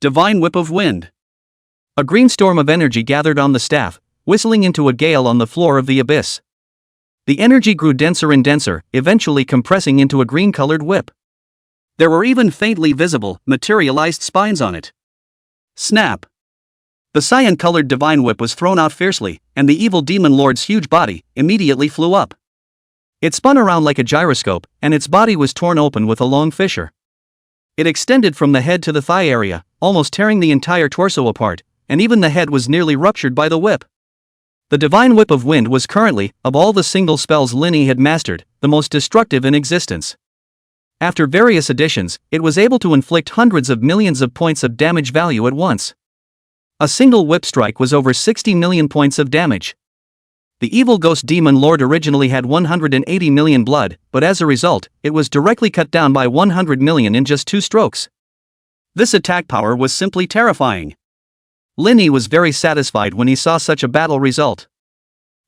[SPEAKER 1] Divine Whip of Wind. A green storm of energy gathered on the staff, whistling into a gale on the floor of the abyss. The energy grew denser and denser, eventually compressing into a green-colored whip. There were even faintly visible, materialized spines on it. Snap! The cyan-colored divine whip was thrown out fiercely, and the evil demon lord's huge body immediately flew up. It spun around like a gyroscope, and its body was torn open with a long fissure. It extended from the head to the thigh area, almost tearing the entire torso apart, and even the head was nearly ruptured by the whip. The Divine Whip of Wind was currently, of all the single spells Linny had mastered, the most destructive in existence. After various additions, it was able to inflict hundreds of millions of points of damage value at once. A single whip strike was over 60 million points of damage. The evil ghost demon lord originally had 180 million blood, but as a result, it was directly cut down by 100 million in just 2 strokes. This attack power was simply terrifying. Linny was very satisfied when he saw such a battle result.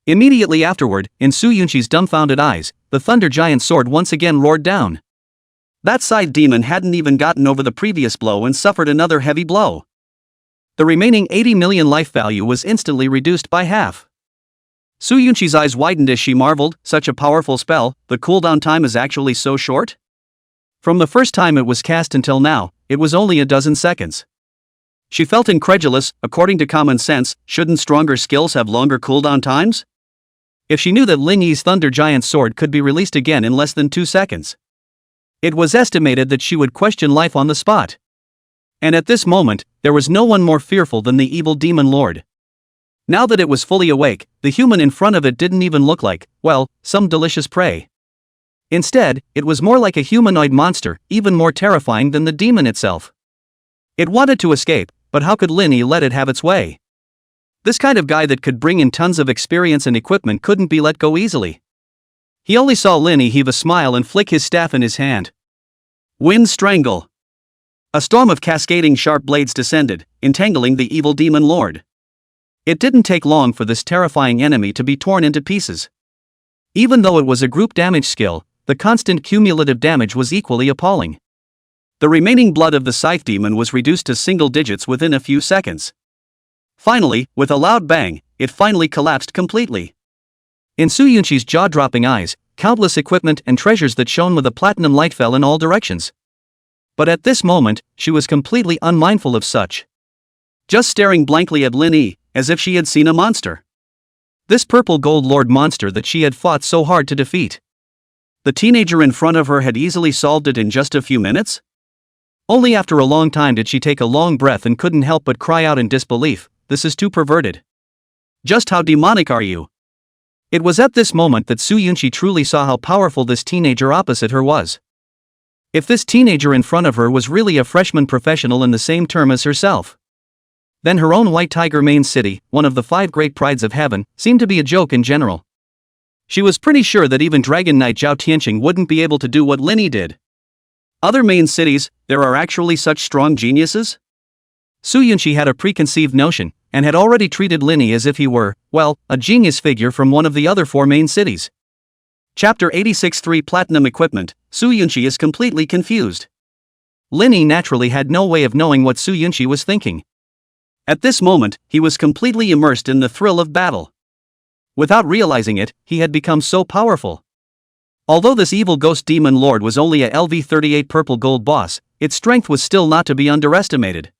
[SPEAKER 1] Immediately afterward, in Su Yunqi's dumbfounded eyes, the Thunder Giant sword once again roared down. That side demon hadn't even gotten over the previous blow and suffered another heavy blow. The remaining 80 million life value was instantly reduced by half. Su Yunqi's eyes widened as she marveled, such a powerful spell, the cooldown time is actually so short? From the first time it was cast until now, it was only a dozen seconds. She felt incredulous. According to common sense, shouldn't stronger skills have longer cooldown times? If she knew that Ling Yi's Thunder Giant sword could be released again in less than 2 seconds. It was estimated that she would question life on the spot. And at this moment, there was no one more fearful than the evil demon lord. Now that it was fully awake, the human in front of it didn't even look like, well, some delicious prey. Instead, it was more like a humanoid monster, even more terrifying than the demon itself. It wanted to escape, but how could Linny let it have its way? This kind of guy that could bring in tons of experience and equipment couldn't be let go easily. He only saw Linny heave a smile and flick his staff in his hand. Wind strangle. A storm of cascading sharp blades descended, entangling the evil demon lord. It didn't take long for this terrifying enemy to be torn into pieces. Even though it was a group damage skill, the constant cumulative damage was equally appalling. The remaining blood of the scythe demon was reduced to single digits within a few seconds. Finally, with a loud bang, it finally collapsed completely. In Su Yunqi's jaw-dropping eyes, countless equipment and treasures that shone with a platinum light fell in all directions. But at this moment, she was completely unmindful of such. Just staring blankly at Lin Yi, as if she had seen a monster. This purple gold lord monster that she had fought so hard to defeat. The teenager in front of her had easily solved it in just a few minutes? Only after a long time did she take a long breath and couldn't help but cry out in disbelief, "This is too perverted. Just how demonic are you?" It was at this moment that Su Yunqi truly saw how powerful this teenager opposite her was. If this teenager in front of her was really a freshman professional in the same term as herself, then her own White Tiger main city, one of the 5 great prides of heaven, seemed to be a joke in general. She was pretty sure that even Dragon Knight Zhao Tianqing wouldn't be able to do what Lin Yi did. Other main cities, there are actually such strong geniuses? Su Yunqi had a preconceived notion, and had already treated Lin Yi as if he were, well, a genius figure from one of the other 4 main cities. Chapter 86-3 Platinum Equipment. Su Yunqi is completely confused. Lin Yi naturally had no way of knowing what Su Yunqi was thinking. At this moment, he was completely immersed in the thrill of battle. Without realizing it, he had become so powerful. Although this evil ghost demon lord was only a LV38 purple gold boss, its strength was still not to be underestimated.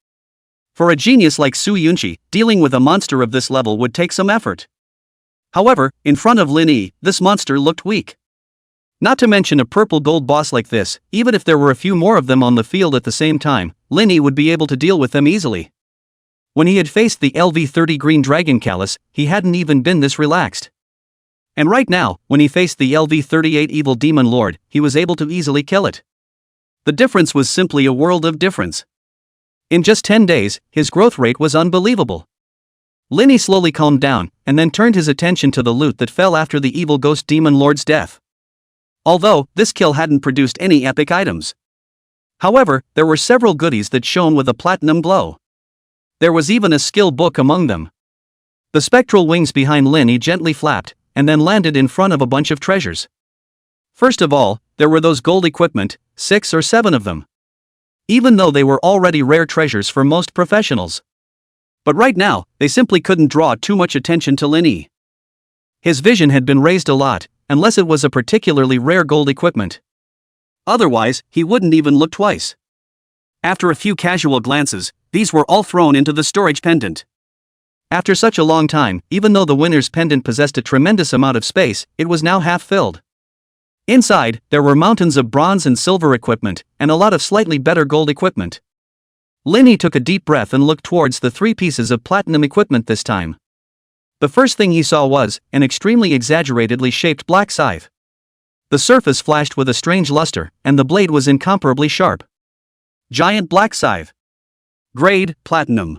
[SPEAKER 1] For a genius like Su Yunqi, dealing with a monster of this level would take some effort. However, in front of Lin Yi, this monster looked weak. Not to mention a purple gold boss like this, even if there were a few more of them on the field at the same time, Lin Yi would be able to deal with them easily. When he had faced the LV30 green dragon callus, he hadn't even been this relaxed. And right now, when he faced the LV38 evil demon lord, he was able to easily kill it. The difference was simply a world of difference. In just 10 days, his growth rate was unbelievable. Lin Yi slowly calmed down, and then turned his attention to the loot that fell after the evil ghost demon lord's death. Although, this kill hadn't produced any epic items. However, there were several goodies that shone with a platinum glow. There was even a skill book among them. The spectral wings behind Lin Yi gently flapped, and then landed in front of a bunch of treasures. First of all, there were those gold equipment, 6 or 7 of them. Even though they were already rare treasures for most professionals. But right now, they simply couldn't draw too much attention to Lin Yi. His vision had been raised a lot, unless it was a particularly rare gold equipment. Otherwise, he wouldn't even look twice. After a few casual glances, these were all thrown into the storage pendant. After such a long time, even though the winner's pendant possessed a tremendous amount of space, it was now half filled. Inside, there were mountains of bronze and silver equipment, and a lot of slightly better gold equipment. Lin Yi took a deep breath and looked towards the 3 pieces of platinum equipment this time. The first thing he saw was an extremely exaggeratedly shaped black scythe. The surface flashed with a strange luster, and the blade was incomparably sharp. Giant black scythe. Grade, Platinum.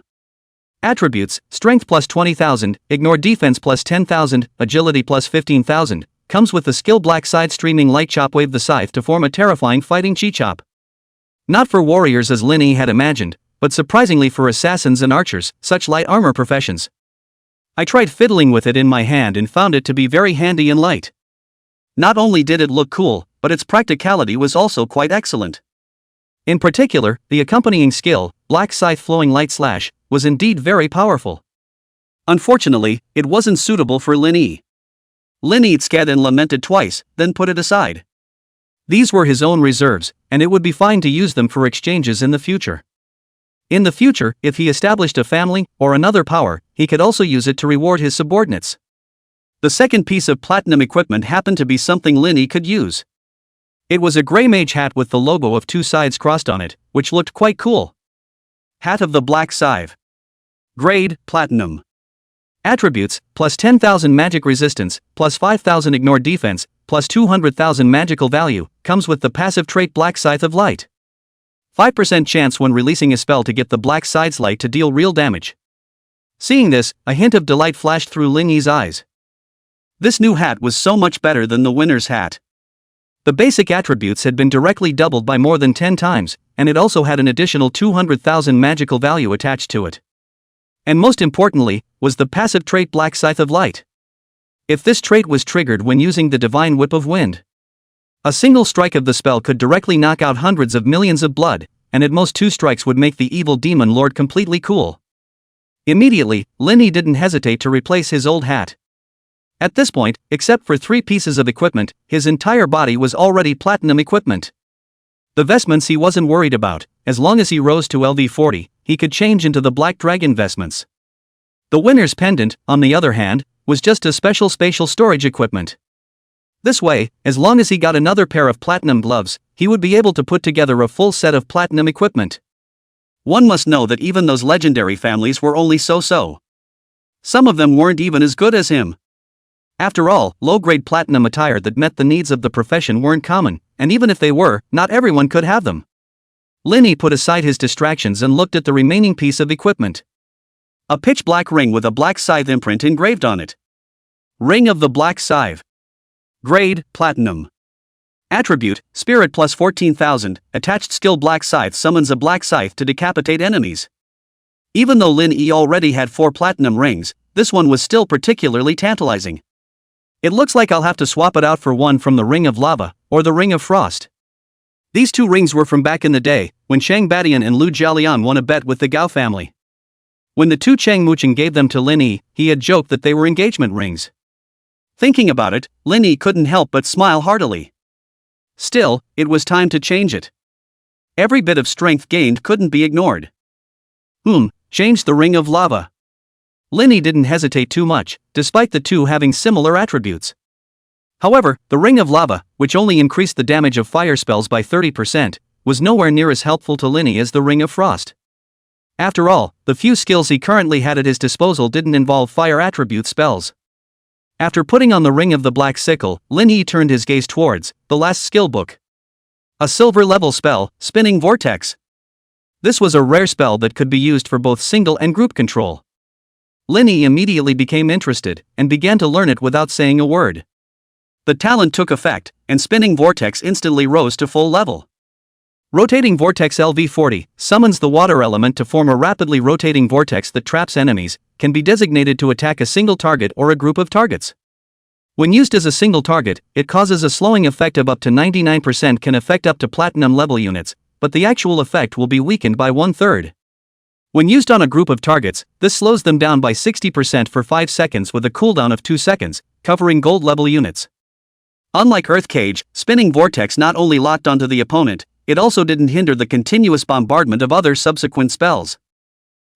[SPEAKER 1] Attributes, Strength plus 20,000, Ignore Defense plus 10,000, Agility plus 15,000, comes with the skill Black Side Streaming Light Chop. Wave the scythe to form a terrifying fighting chi chop. Not for warriors as Lin Yi had imagined, but surprisingly for assassins and archers, such light armor professions. I tried fiddling with it in my hand and found it to be very handy and light. Not only did it look cool, but its practicality was also quite excellent. In particular, the accompanying skill, Black Scythe Flowing Light Slash, was indeed very powerful. Unfortunately, it wasn't suitable for Lin Yi. Lin Yi scanned and lamented twice, then put it aside. These were his own reserves, and it would be fine to use them for exchanges in the future. In the future, if he established a family, or another power, he could also use it to reward his subordinates. The second piece of platinum equipment happened to be something Lin Yi could use. It was a grey mage hat with the logo of 2 sides crossed on it, which looked quite cool. Hat of the Black Scythe. Grade, Platinum. Attributes, plus 10,000 magic resistance, plus 5,000 ignore defense, plus 200,000 magical value, comes with the passive trait Black Scythe of Light. 5% chance when releasing a spell to get the Black Scythe's light to deal real damage. Seeing this, a hint of delight flashed through Lin Yi's eyes. This new hat was so much better than the winner's hat. The basic attributes had been directly doubled by more than 10 times, and it also had an additional 200,000 magical value attached to it. And most importantly, was the passive trait Black Scythe of Light. If this trait was triggered when using the Divine Whip of Wind, a single strike of the spell could directly knock out hundreds of millions of blood, and at most 2 strikes would make the evil demon lord completely cool. Immediately, Linny didn't hesitate to replace his old hat. At this point, except for 3 pieces of equipment, his entire body was already platinum equipment. The vestments he wasn't worried about. As long as he rose to LV40, he could change into the Black Dragon vestments. The winner's pendant, on the other hand, was just a special spatial storage equipment. This way, as long as he got another pair of platinum gloves, he would be able to put together a full set of platinum equipment. One must know that even those legendary families were only so-so. Some of them weren't even as good as him. After all, low-grade platinum attire that met the needs of the profession weren't common, and even if they were, not everyone could have them. Linny put aside his distractions and looked at the remaining piece of equipment. A pitch-black ring with a black scythe imprint engraved on it. Ring of the Black Scythe. Grade, Platinum. Attribute, Spirit plus 14,000, attached skill Black Scythe summons a black scythe to decapitate enemies. Even though Lin Yi already had 4 platinum rings, this one was still particularly tantalizing. It looks like I'll have to swap it out for one from the Ring of Lava, or the Ring of Frost. These 2 rings were from back in the day, when Shang Badian and Lu Jialian won a bet with the Gao family. When the 2 Chang Mucheng gave them to Lin Yi, he had joked that they were engagement rings. Thinking about it, Lin Yi couldn't help but smile heartily. Still, it was time to change it. Every bit of strength gained couldn't be ignored. Change the Ring of Lava. Linny didn't hesitate too much, despite the 2 having similar attributes. However, the Ring of Lava, which only increased the damage of fire spells by 30%, was nowhere near as helpful to Linny as the Ring of Frost. After all, the few skills he currently had at his disposal didn't involve fire attribute spells. After putting on the Ring of the Black Sickle, Linny turned his gaze towards the last skill book. A silver-level spell, Spinning Vortex. This was a rare spell that could be used for both single and group control. Linny immediately became interested, and began to learn it without saying a word. The talent took effect, and Spinning Vortex instantly rose to full level. Rotating Vortex LV40 summons the water element to form a rapidly rotating vortex that traps enemies, can be designated to attack a single target or a group of targets. When used as a single target, it causes a slowing effect of up to 99%, can affect up to platinum level units, but the actual effect will be weakened by 1/3. When used on a group of targets, this slows them down by 60% for 5 seconds with a cooldown of 2 seconds, covering gold level units. Unlike Earth Cage, Spinning Vortex not only locked onto the opponent, it also didn't hinder the continuous bombardment of other subsequent spells.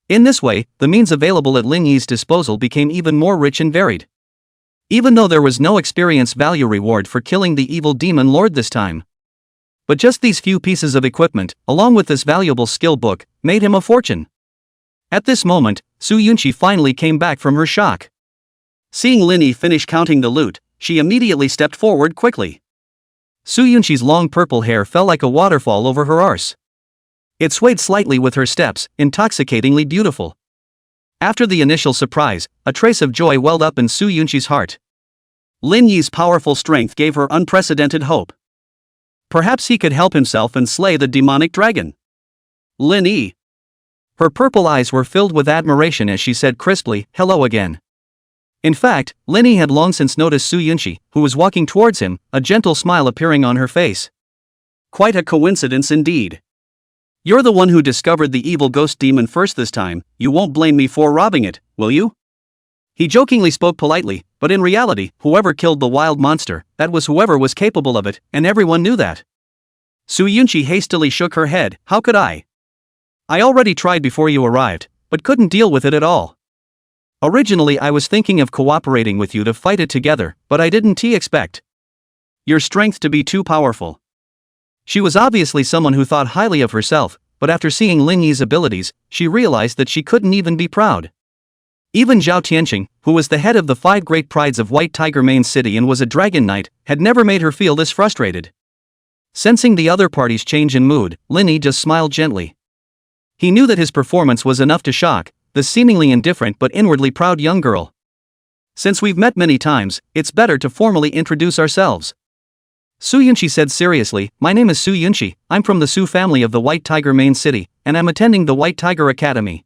[SPEAKER 1] In this way, the means available at Lin Yi's disposal became even more rich and varied. Even though there was no experience value reward for killing the evil demon lord this time. But just these few pieces of equipment, along with this valuable skill book, made him a fortune. At this moment, Su Yunqi finally came back from her shock. Seeing Lin Yi finish counting the loot, she immediately stepped forward quickly. Su Yunqi's long purple hair fell like a waterfall over her arse. It swayed slightly with her steps, intoxicatingly beautiful. After the initial surprise, a trace of joy welled up in Su Yunqi's heart. Lin Yi's powerful strength gave her unprecedented hope. Perhaps he could help himself and slay the demonic dragon. Lin Yi. Her purple eyes were filled with admiration as she said crisply, "Hello again." In fact, Lin Yi had long since noticed Su Yunqi, who was walking towards him, a gentle smile appearing on her face. Quite a coincidence indeed. You're the one who discovered the evil ghost demon first this time, you won't blame me for robbing it, will you? He jokingly spoke politely, but in reality, whoever killed the wild monster, that was whoever was capable of it, and everyone knew that. Su Yunqi hastily shook her head. "How could I? I already tried before you arrived, but couldn't deal with it at all. Originally I was thinking of cooperating with you to fight it together, but I didn't expect your strength to be too powerful." She was obviously someone who thought highly of herself, but after seeing Lin Yi's abilities, she realized that she couldn't even be proud. Even Zhao Tianqing, who was the head of the 5 great prides of White Tiger Main City and was a dragon knight, had never made her feel this frustrated. Sensing the other party's change in mood, Lin Yi just smiled gently. He knew that his performance was enough to shock the seemingly indifferent but inwardly proud young girl. "Since we've met many times, it's better to formally introduce ourselves. Su Yunqi said seriously, "My name is Su Yunqi, I'm from the Su family of the White Tiger main city, and I'm attending the White Tiger Academy."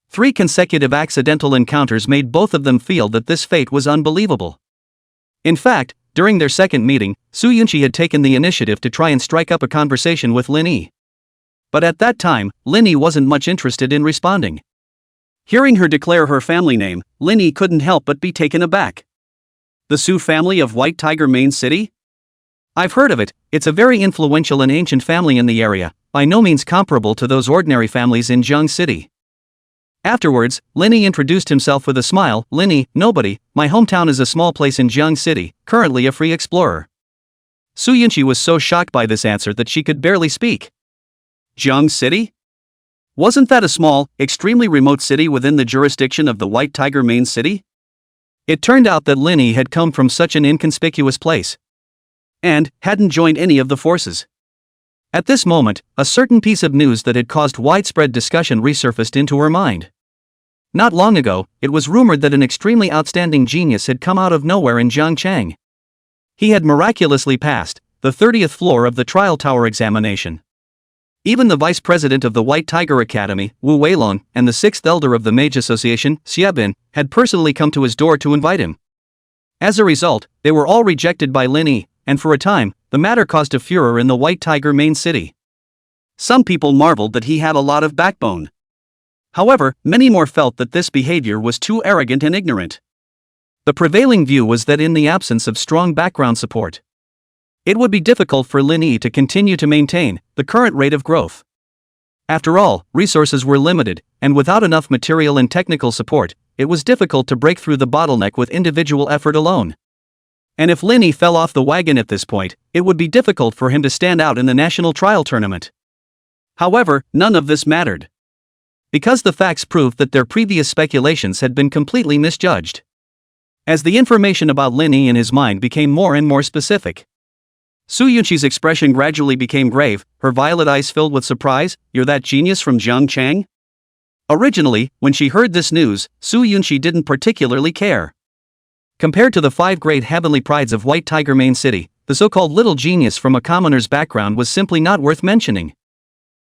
[SPEAKER 1] 3 consecutive accidental encounters made both of them feel that this fate was unbelievable. In fact, during their second meeting, Su Yunqi had taken the initiative to try and strike up a conversation with Lin Yi. But at that time, Lin Yi wasn't much interested in responding. Hearing her declare her family name, Lin Yi couldn't help but be taken aback. The Su family of White Tiger main city? I've heard of it, it's a very influential and ancient family in the area, by no means comparable to those ordinary families in Jiang City. Afterwards, Lin Yi introduced himself with a smile. "Lin Yi, nobody, my hometown is a small place in Jiang City, currently a free explorer." Su Yunqi was so shocked by this answer that she could barely speak. Jiang City? Wasn't that a small, extremely remote city within the jurisdiction of the White Tiger main city? It turned out that Lin Yi had come from such an inconspicuous place and hadn't joined any of the forces. At this moment, a certain piece of news that had caused widespread discussion resurfaced into her mind. Not long ago, it was rumored that an extremely outstanding genius had come out of nowhere in Jiangchang. He had miraculously passed the 30th floor of the trial tower examination. Even the vice president of the White Tiger Academy, Wu Weilong, and the 6th elder of the Mage Association, Xiebin, had personally come to his door to invite him. As a result, they were all rejected by Lin Yi, and for a time, the matter caused a furor in the White Tiger main city. Some people marveled that he had a lot of backbone. However, many more felt that this behavior was too arrogant and ignorant. The prevailing view was that in the absence of strong background support, it would be difficult for Lin Yi to continue to maintain the current rate of growth. After all, resources were limited, and without enough material and technical support, it was difficult to break through the bottleneck with individual effort alone. And if Lin Yi fell off the wagon at this point, it would be difficult for him to stand out in the national trial tournament. However, none of this mattered, because the facts proved that their previous speculations had been completely misjudged. As the information about Lin Yi in his mind became more and more specific, Su Yunqi's expression gradually became grave, her violet eyes filled with surprise. "You're that genius from Jiangchang?" Originally, when she heard this news, Su Yunqi didn't particularly care. Compared to the 5 great heavenly prides of White Tiger main city, the so-called little genius from a commoner's background was simply not worth mentioning.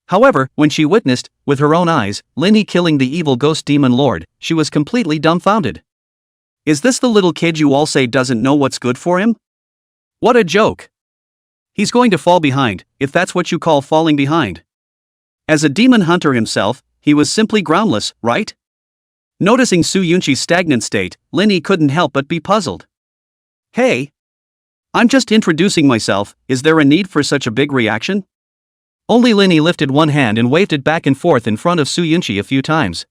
[SPEAKER 1] However, when she witnessed, with her own eyes, Lin Yi killing the evil ghost demon lord, she was completely dumbfounded. Is this the little kid you all say doesn't know what's good for him? What a joke! He's going to fall behind, if that's what you call falling behind. As a demon hunter himself, he was simply groundless, right? Noticing Su Yunqi's stagnant state, Lin Yi couldn't help but be puzzled. "Hey! I'm just introducing myself, is there a need for such a big reaction?" Only Lin Yi lifted one hand and waved it back and forth in front of Su Yunqi a few times.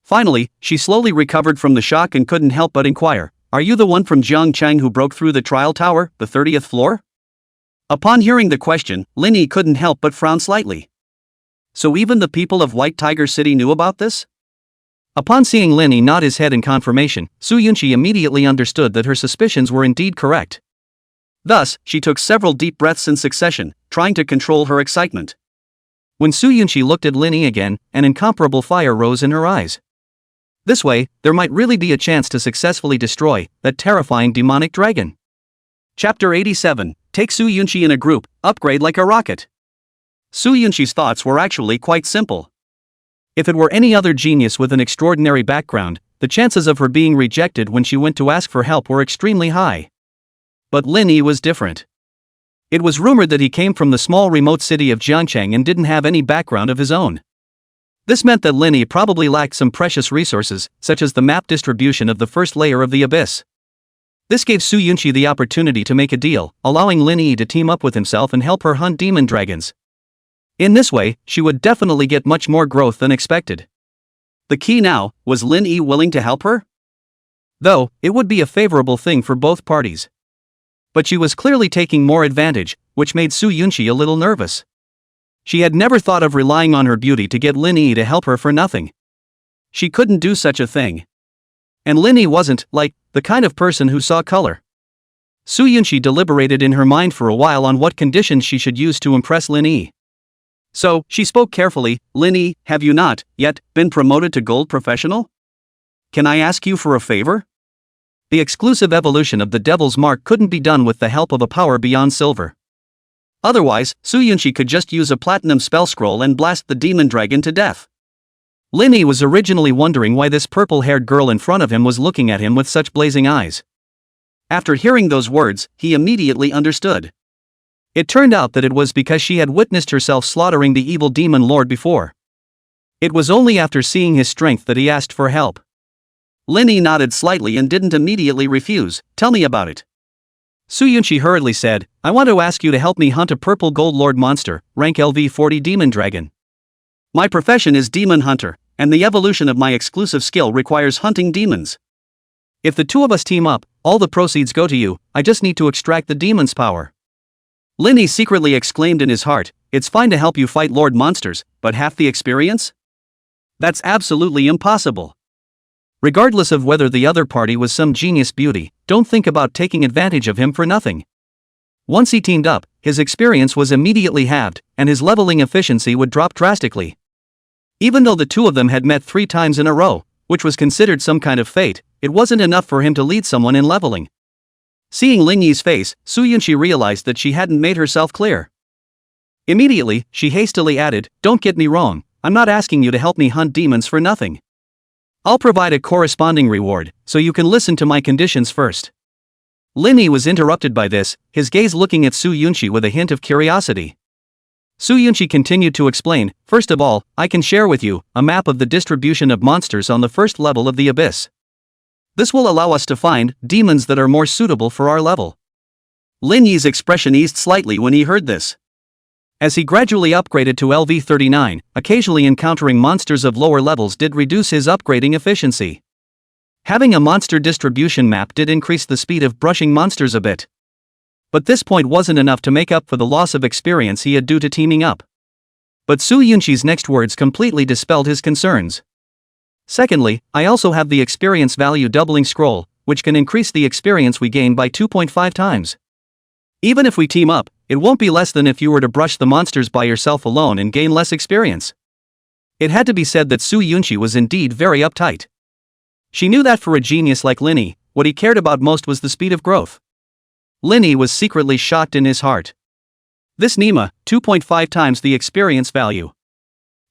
[SPEAKER 1] Finally, she slowly recovered from the shock and couldn't help but inquire, "Are you the one from Jiangchang who broke through the trial tower, the 30th floor?" Upon hearing the question, Lin Yi couldn't help but frown slightly. So even the people of White Tiger City knew about this? Upon seeing Lin Yi nod his head in confirmation, Su Yunqi immediately understood that her suspicions were indeed correct. Thus, she took several deep breaths in succession, trying to control her excitement. When Su Yunqi looked at Lin Yi again, an incomparable fire rose in her eyes. This way, there might really be a chance to successfully destroy that terrifying demonic dragon. Chapter 87. Take Su Yunqi in a group, upgrade like a rocket. Su Yunqi's thoughts were actually quite simple. If it were any other genius with an extraordinary background, the chances of her being rejected when she went to ask for help were extremely high. But Lin Yi was different. It was rumored that he came from the small remote city of Jiangchang and didn't have any background of his own. This meant that Lin Yi probably lacked some precious resources, such as the map distribution of the first layer of the abyss. This gave Su Yunqi the opportunity to make a deal, allowing Lin Yi to team up with himself and help her hunt demon dragons. In this way, she would definitely get much more growth than expected. The key now, was Lin Yi willing to help her? Though, it would be a favorable thing for both parties. But she was clearly taking more advantage, which made Su Yunqi a little nervous. She had never thought of relying on her beauty to get Lin Yi to help her for nothing. She couldn't do such a thing. And Lin Yi wasn't, like, the kind of person who saw color. Su Yunqi deliberated in her mind for a while on what conditions she should use to impress Lin Yi. So, she spoke carefully. "Lin Yi, have you not, yet, been promoted to gold professional? Can I ask you for a favor?" The exclusive evolution of the Devil's Mark couldn't be done with the help of a power beyond silver. Otherwise, Su Yunqi could just use a platinum spell scroll and blast the demon dragon to death. Lin Yi was originally wondering why this purple-haired girl in front of him was looking at him with such blazing eyes. After hearing those words, he immediately understood. It turned out that it was because she had witnessed herself slaughtering the evil demon lord before. It was only after seeing his strength that he asked for help. Lin Yi nodded slightly and didn't immediately refuse. Tell me about it. Su Yunqi hurriedly said, I want to ask you to help me hunt a purple gold lord monster, rank LV40 demon dragon. My profession is demon hunter, and the evolution of my exclusive skill requires hunting demons. If the two of us team up, all the proceeds go to you. I just need to extract the demon's power. Lin Yi secretly exclaimed in his heart, it's fine to help you fight lord monsters, but half the experience? That's absolutely impossible. Regardless of whether the other party was some genius beauty, don't think about taking advantage of him for nothing. Once he teamed up, his experience was immediately halved, and his leveling efficiency would drop drastically. Even though the two of them had met 3 times in a row, which was considered some kind of fate, it wasn't enough for him to lead someone in leveling. Seeing Lin Yi's face, Su Yunqi realized that she hadn't made herself clear. Immediately, she hastily added, don't get me wrong, I'm not asking you to help me hunt demons for nothing. I'll provide a corresponding reward, so you can listen to my conditions first. Lin Yi was interrupted by this, his gaze looking at Su Yunqi with a hint of curiosity. Su Yunqi continued to explain, first of all, I can share with you a map of the distribution of monsters on the first level of the Abyss. This will allow us to find demons that are more suitable for our level. Lin Yi's expression eased slightly when he heard this. As he gradually upgraded to LV39, occasionally encountering monsters of lower levels did reduce his upgrading efficiency. Having a monster distribution map did increase the speed of brushing monsters a bit. But this point wasn't enough to make up for the loss of experience he had due to teaming up. But Su Yunqi's next words completely dispelled his concerns. Secondly, I also have the experience value doubling scroll, which can increase the experience we gain by 2.5 times. Even if we team up, it won't be less than if you were to brush the monsters by yourself alone and gain less experience. It had to be said that Su Yunqi was indeed very uptight. She knew that for a genius like Lin Yi, what he cared about most was the speed of growth. Lin Yi was secretly shocked in his heart. This Nima, 2.5 times the experience value.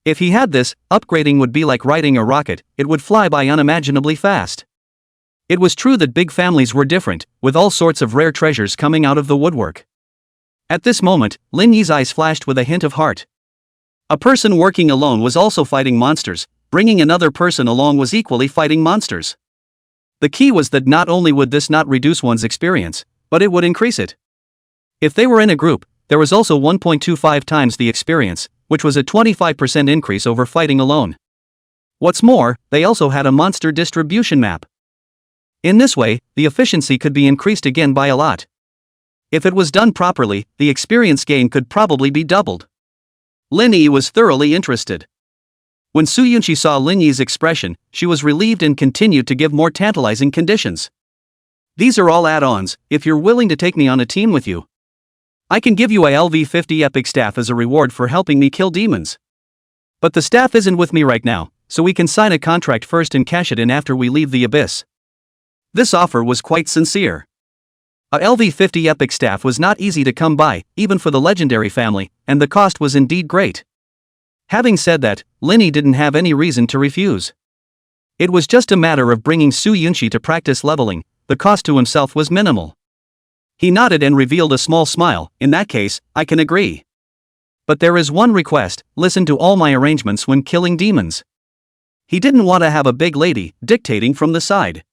[SPEAKER 1] If he had this, upgrading would be like riding a rocket, it would fly by unimaginably fast. It was true that big families were different, with all sorts of rare treasures coming out of the woodwork. At this moment, Lin Yi's eyes flashed with a hint of heart. A person working alone was also fighting monsters, bringing another person along was equally fighting monsters. The key was that not only would this not reduce one's experience, but it would increase it. If they were in a group, there was also 1.25 times the experience, which was a 25% increase over fighting alone. What's more, they also had a monster distribution map. In this way, the efficiency could be increased again by a lot. If it was done properly, the experience gain could probably be doubled. Lin Yi was thoroughly interested. When Su Yunqi saw Lin Yi's expression, she was relieved and continued to give more tantalizing conditions. These are all add-ons, if you're willing to take me on a team with you. I can give you a LV50 epic staff as a reward for helping me kill demons. But the staff isn't with me right now, so we can sign a contract first and cash it in after we leave the Abyss. This offer was quite sincere. A LV50 epic staff was not easy to come by, even for the legendary family, and the cost was indeed great. Having said that, Lin Yi didn't have any reason to refuse. It was just a matter of bringing Su Yunqi to practice leveling, the cost to himself was minimal. He nodded and revealed a small smile, in that case, I can agree. But there is one request, listen to all my arrangements when killing demons. He didn't want to have a big lady dictating from the side.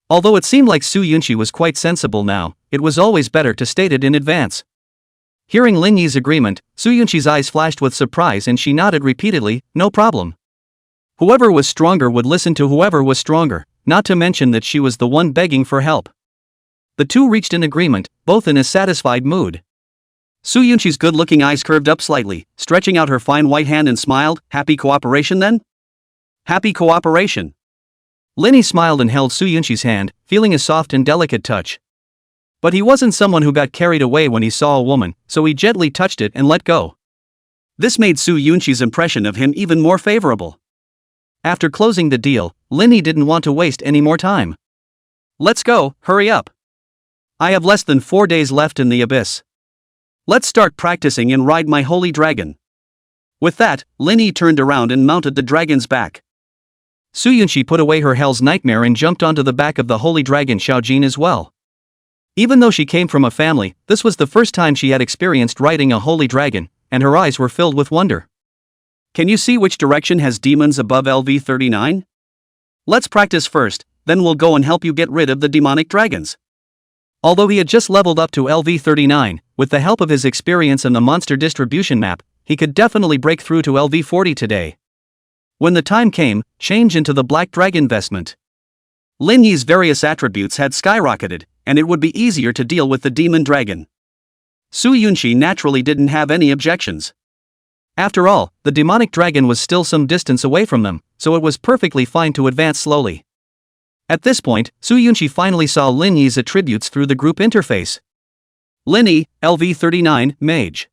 [SPEAKER 1] Although it seemed like Su Yunqi was quite sensible now, it was always better to state it in advance. Hearing Lin Yi's agreement, Su Yunqi's eyes flashed with surprise and she nodded repeatedly, no problem. Whoever was stronger would listen to whoever was stronger, not to mention that she was the one begging for help. The two reached an agreement, both in a satisfied mood. Su Yunqi's good-looking eyes curved up slightly, stretching out her fine white hand and smiled, happy cooperation then? Happy cooperation. Lin Yi smiled and held Su Yunqi's hand, feeling a soft and delicate touch. But he wasn't someone who got carried away when he saw a woman, so he gently touched it and let go. This made Su Yunqi's impression of him even more favorable. After closing the deal, Lin Yi didn't want to waste any more time. Let's go, hurry up. I have less than 4 days left in the abyss. Let's start practicing and ride my holy dragon. With that, Lin Yi turned around and mounted the dragon's back. Su Yunxi put away her hell's nightmare and jumped onto the back of the holy dragon Xiaojin as well. Even though she came from a family, this was the first time she had experienced riding a holy dragon, and her eyes were filled with wonder. Can you see which direction has demons above LV39? Let's practice first, then we'll go and help you get rid of the demonic dragons. Although he had just leveled up to LV39, with the help of his experience and the monster distribution map, he could definitely break through to LV40 today. When the time came, change into the black dragon vestment. Lin Yi's various attributes had skyrocketed, and it would be easier to deal with the demon dragon. Su Yunxi naturally didn't have any objections. After all, the demonic dragon was still some distance away from them, so it was perfectly fine to advance slowly. At this point, Su Yunxi finally saw Lin Yi's attributes through the group interface. Lin Yi, LV39, mage.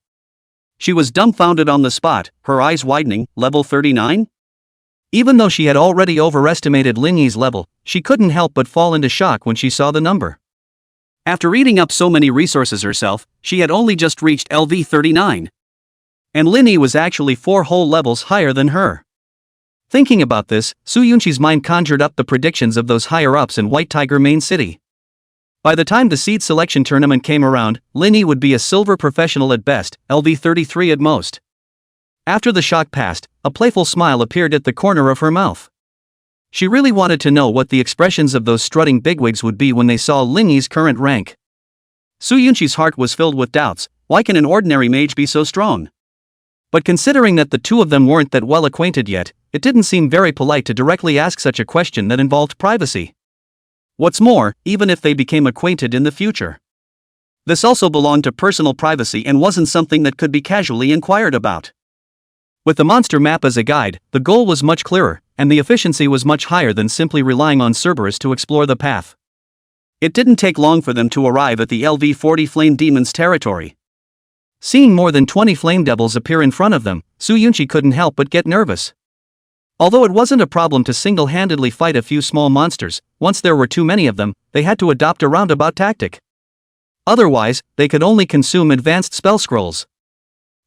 [SPEAKER 1] She was dumbfounded on the spot, her eyes widening. Level 39? Even though she had already overestimated Lin Yi's level, she couldn't help but fall into shock when she saw the number. After eating up so many resources herself, she had only just reached LV39. And Lin Yi was actually 4 whole levels higher than her. Thinking about this, Su Yunxi's mind conjured up the predictions of those higher-ups in White Tiger Main City. By the time the seed selection tournament came around, Lin Yi would be a silver professional at best, LV33 at most. After the shock passed, a playful smile appeared at the corner of her mouth. She really wanted to know what the expressions of those strutting bigwigs would be when they saw Lin Yi's current rank. Su Yunxi's heart was filled with doubts. Why can an ordinary mage be so strong? But considering that the two of them weren't that well acquainted yet, it didn't seem very polite to directly ask such a question that involved privacy. What's more, even if they became acquainted in the future, this also belonged to personal privacy and wasn't something that could be casually inquired about. With the monster map as a guide, the goal was much clearer, and the efficiency was much higher than simply relying on Cerberus to explore the path. It didn't take long for them to arrive at the LV40 Flame Demon's territory. Seeing more than 20 flame devils appear in front of them, Su Yunxi couldn't help but get nervous. Although it wasn't a problem to single-handedly fight a few small monsters, once there were too many of them, they had to adopt a roundabout tactic. Otherwise, they could only consume advanced spell scrolls.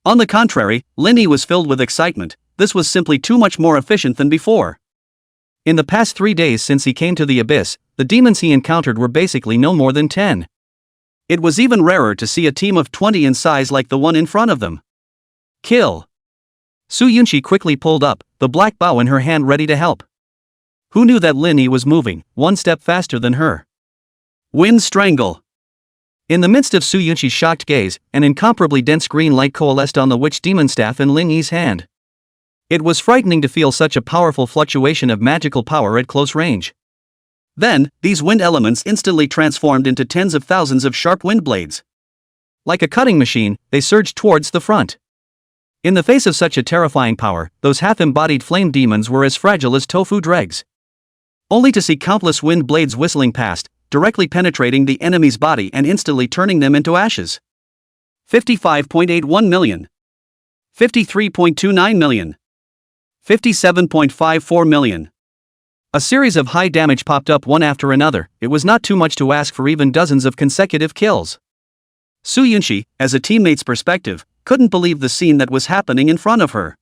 [SPEAKER 1] On the contrary, Lin Yi was filled with excitement. This was simply too much more efficient than before. In the past 3 days since he came to the abyss, the demons he encountered were basically no more than 10. It was even rarer to see a team of 20 in size like the one in front of them. Kill! Su Yunxi quickly pulled up, the black bow in her hand ready to help. Who knew that Lin Yi was moving 1 step faster than her? Wind Strangle! In the midst of Su Yunxi's shocked gaze, an incomparably dense green light coalesced on the witch demon staff in Lin Yi's hand. It was frightening to feel such a powerful fluctuation of magical power at close range. Then, these wind elements instantly transformed into tens of thousands of sharp wind blades. Like a cutting machine, they surged towards the front. In the face of such a terrifying power, those half-embodied flame demons were as fragile as tofu dregs. Only to see countless wind blades whistling past, directly penetrating the enemy's body and instantly turning them into ashes. 55.81 million. 53.29 million. 57.54 million. A series of high damage popped up one after another. It was not too much to ask for even dozens of consecutive kills. Su Yunxi, as a teammate's perspective, couldn't believe the scene that was happening in front of her.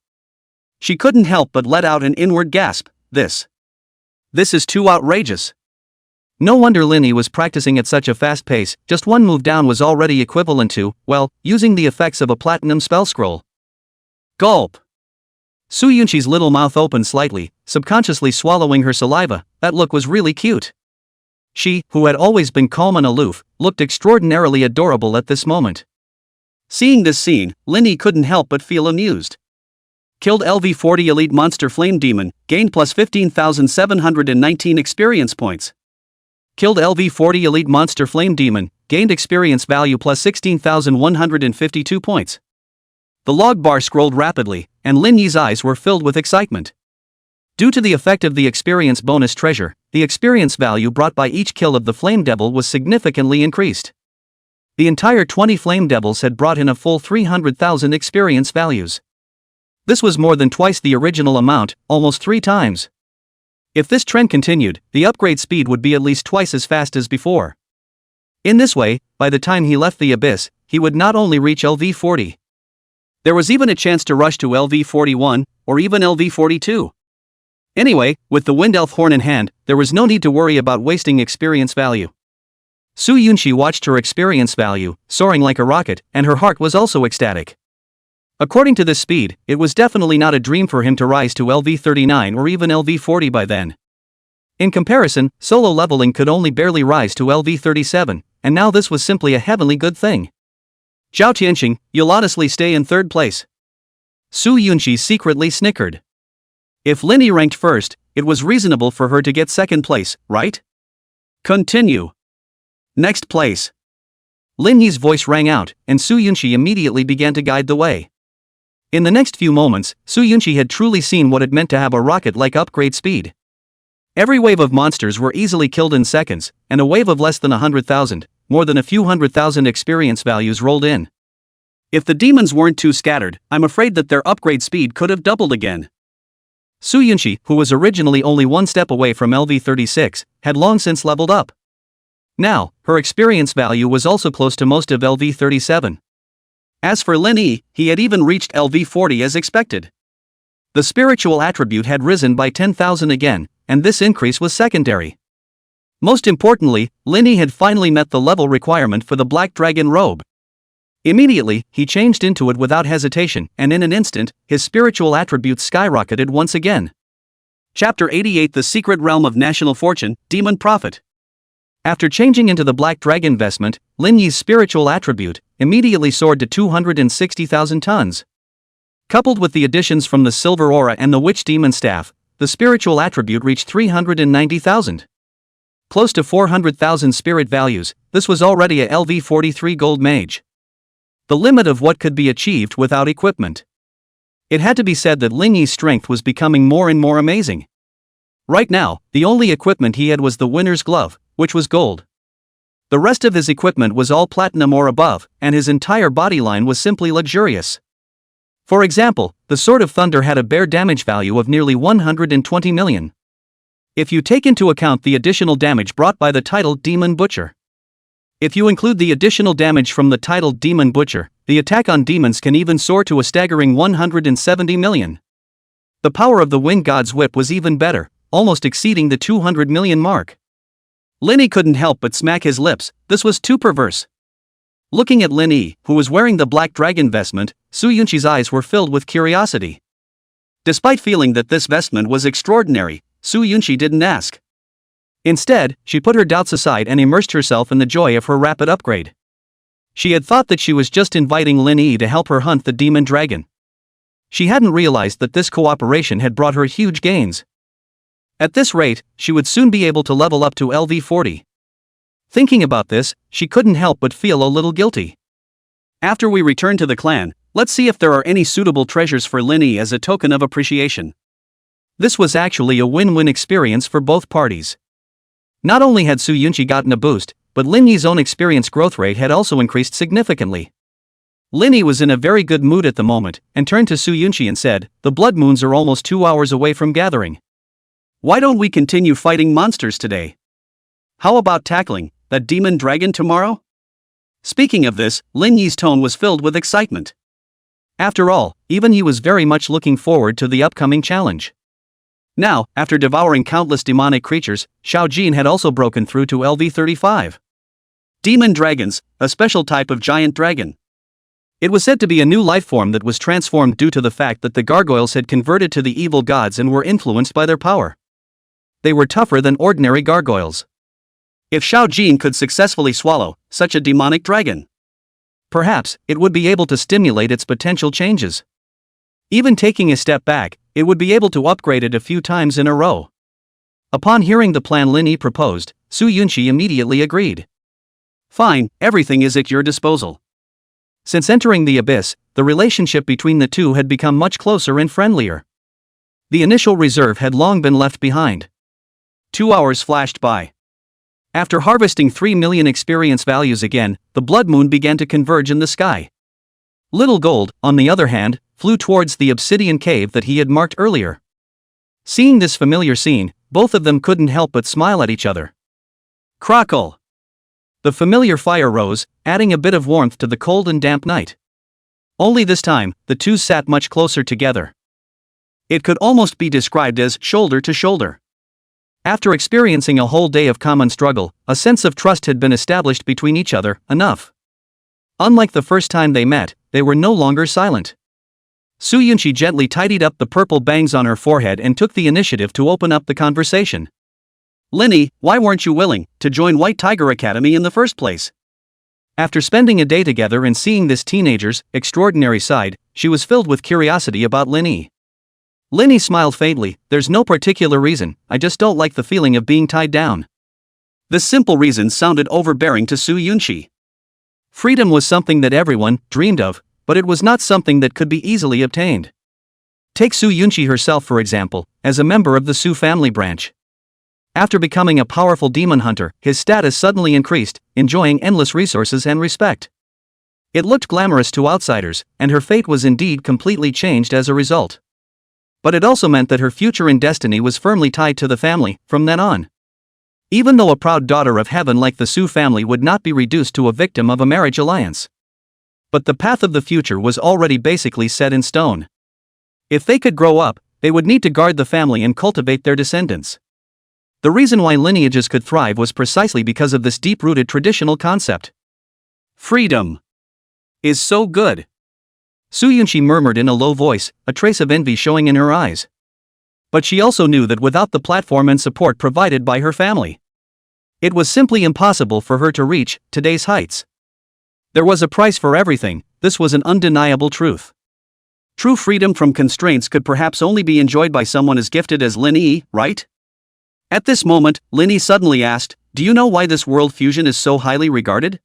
[SPEAKER 1] She couldn't help but let out an inward gasp. This is too outrageous. No wonder Lin Yi was practicing at such a fast pace. Just one move down was already equivalent to, well, using the effects of a platinum spell scroll. Gulp! Su Yunxi's little mouth opened slightly, subconsciously swallowing her saliva. That look was really cute. She, who had always been calm and aloof, looked extraordinarily adorable at this moment. Seeing this scene, Lin Yi couldn't help but feel amused. Killed LV40 Elite Monster Flame Demon, gained plus 15,719 experience points. Killed LV40 Elite Monster Flame Demon, gained experience value plus 16,152 points. The log bar scrolled rapidly, and Lin Yi's eyes were filled with excitement. Due to the effect of the experience bonus treasure, the experience value brought by each kill of the Flame Devil was significantly increased. The entire 20 Flame Devils had brought in a full 300,000 experience values. This was more than twice the original amount, almost 3 times. If this trend continued, the upgrade speed would be at least twice as fast as before. In this way, by the time he left the Abyss, he would not only reach LV40. There was even a chance to rush to LV41, or even LV42. Anyway, with the Wind Elf horn in hand, there was no need to worry about wasting experience value. Su Yunxi watched her experience value, soaring like a rocket, and her heart was also ecstatic. According to this speed, it was definitely not a dream for him to rise to LV39 or even LV40 by then. In comparison, solo leveling could only barely rise to LV37, and now this was simply a heavenly good thing. Zhao Tianxing, you'll honestly stay in third place. Su Yunxi secretly snickered. If Lin Yi ranked first, it was reasonable for her to get second place, right? Continue. Next place. Lin Yi's voice rang out, and Su Yunxi immediately began to guide the way. In the next few moments, Su Yunxi had truly seen what it meant to have a rocket-like upgrade speed. Every wave of monsters were easily killed in seconds, and a wave of less than 100,000, more than a few 100,000 experience values rolled in. If the demons weren't too scattered, I'm afraid that their upgrade speed could have doubled again. Su Yunxi, who was originally only one step away from LV36, had long since leveled up. Now, her experience value was also close to most of LV37. As for Lin Yi, he had even reached LV40 as expected. The spiritual attribute had risen by 10,000 again, and this increase was secondary. Most importantly, Lin Yi had finally met the level requirement for the Black Dragon robe. Immediately, he changed into it without hesitation, and in an instant, his spiritual attributes skyrocketed once again. Chapter 88 The Secret Realm of National Fortune, Demon Prophet. After changing into the Black Dragon vestment, Lin Yi's spiritual attribute immediately soared to 260,000 tons. Coupled with the additions from the Silver Aura and the Witch Demon Staff, the spiritual attribute reached 390,000. Close to 400,000 spirit values, this was already a LV43 gold mage. The limit of what could be achieved without equipment. It had to be said that Lin Yi's strength was becoming more and more amazing. Right now, the only equipment he had was the winner's glove, which was gold. The rest of his equipment was all platinum or above, and his entire body line was simply luxurious. For example, the Sword of Thunder had a bare damage value of nearly 120 million. If you take into account the additional damage brought by the titled Demon Butcher. If you include the additional damage from the titled Demon Butcher, the attack on demons can even soar to a staggering 170 million. The power of the Wind God's Whip was even better, almost exceeding the 200 million mark. Lin Yi couldn't help but smack his lips, this was too perverse. Looking at Lin Yi, who was wearing the Black Dragon vestment, Su Yunxi's eyes were filled with curiosity. Despite feeling that this vestment was extraordinary, Su Yunxi didn't ask. Instead, she put her doubts aside and immersed herself in the joy of her rapid upgrade. She had thought that she was just inviting Lin Yi to help her hunt the demon dragon. She hadn't realized that this cooperation had brought her huge gains. At this rate, she would soon be able to level up to LV40. Thinking about this, she couldn't help but feel a little guilty. After we return to the clan, let's see if there are any suitable treasures for Lin Yi as a token of appreciation. This was actually a win-win experience for both parties. Not only had Su Yunxi gotten a boost, but Lin Yi's own experience growth rate had also increased significantly. Lin Yi was in a very good mood at the moment, and turned to Su Yunxi and said, "The blood moons are almost 2 hours away from gathering. Why don't we continue fighting monsters today? How about tackling that demon dragon tomorrow?" Speaking of this, Lin Yi's tone was filled with excitement. After all, even he was very much looking forward to the upcoming challenge. Now, after devouring countless demonic creatures, Xiao Jin had also broken through to LV35. Demon dragons, a special type of giant dragon. It was said to be a new life form that was transformed due to the fact that the gargoyles had converted to the evil gods and were influenced by their power. They were tougher than ordinary gargoyles. If Xiao Jin could successfully swallow such a demonic dragon, perhaps it would be able to stimulate its potential changes. Even taking a step back, it would be able to upgrade it a few times in a row. Upon hearing the plan Lin Yi proposed, Su Yunxi immediately agreed. Fine, everything is at your disposal. Since entering the Abyss, the relationship between the two had become much closer and friendlier. The initial reserve had long been left behind. 2 hours flashed by. After harvesting 3 million experience values again, the blood moon began to converge in the sky. Little Gold, on the other hand, flew towards the obsidian cave that he had marked earlier. Seeing this familiar scene, both of them couldn't help but smile at each other. Crackle! The familiar fire rose, adding a bit of warmth to the cold and damp night. Only this time, the two sat much closer together. It could almost be described as shoulder to shoulder. After experiencing a whole day of common struggle, a sense of trust had been established between each other, enough. Unlike the first time they met, they were no longer silent. Su Yunqi gently tidied up the purple bangs on her forehead and took the initiative to open up the conversation. Linny, why weren't you willing to join White Tiger Academy in the first place? After spending a day together and seeing this teenager's extraordinary side, she was filled with curiosity about Linny. Linny smiled faintly. There's no particular reason, I just don't like the feeling of being tied down. This simple reason sounded overbearing to Su Yunqi. Freedom was something that everyone dreamed of, but it was not something that could be easily obtained. Take Su Yunqi herself for example, as a member of the Su family branch. After becoming a powerful demon hunter, his status suddenly increased, enjoying endless resources and respect. It looked glamorous to outsiders, and her fate was indeed completely changed as a result. But it also meant that her future and destiny was firmly tied to the family, from then on. Even though a proud daughter of heaven like the Su family would not be reduced to a victim of a marriage alliance. But the path of the future was already basically set in stone. If they could grow up, they would need to guard the family and cultivate their descendants. The reason why lineages could thrive was precisely because of this deep-rooted traditional concept. Freedom is so good. Su Yunqi murmured in a low voice, a trace of envy showing in her eyes. But she also knew that without the platform and support provided by her family, it was simply impossible for her to reach today's heights. There was a price for everything, this was an undeniable truth. True freedom from constraints could perhaps only be enjoyed by someone as gifted as Linny, right? At this moment, Linny suddenly asked, do you know why this world fusion is so highly regarded?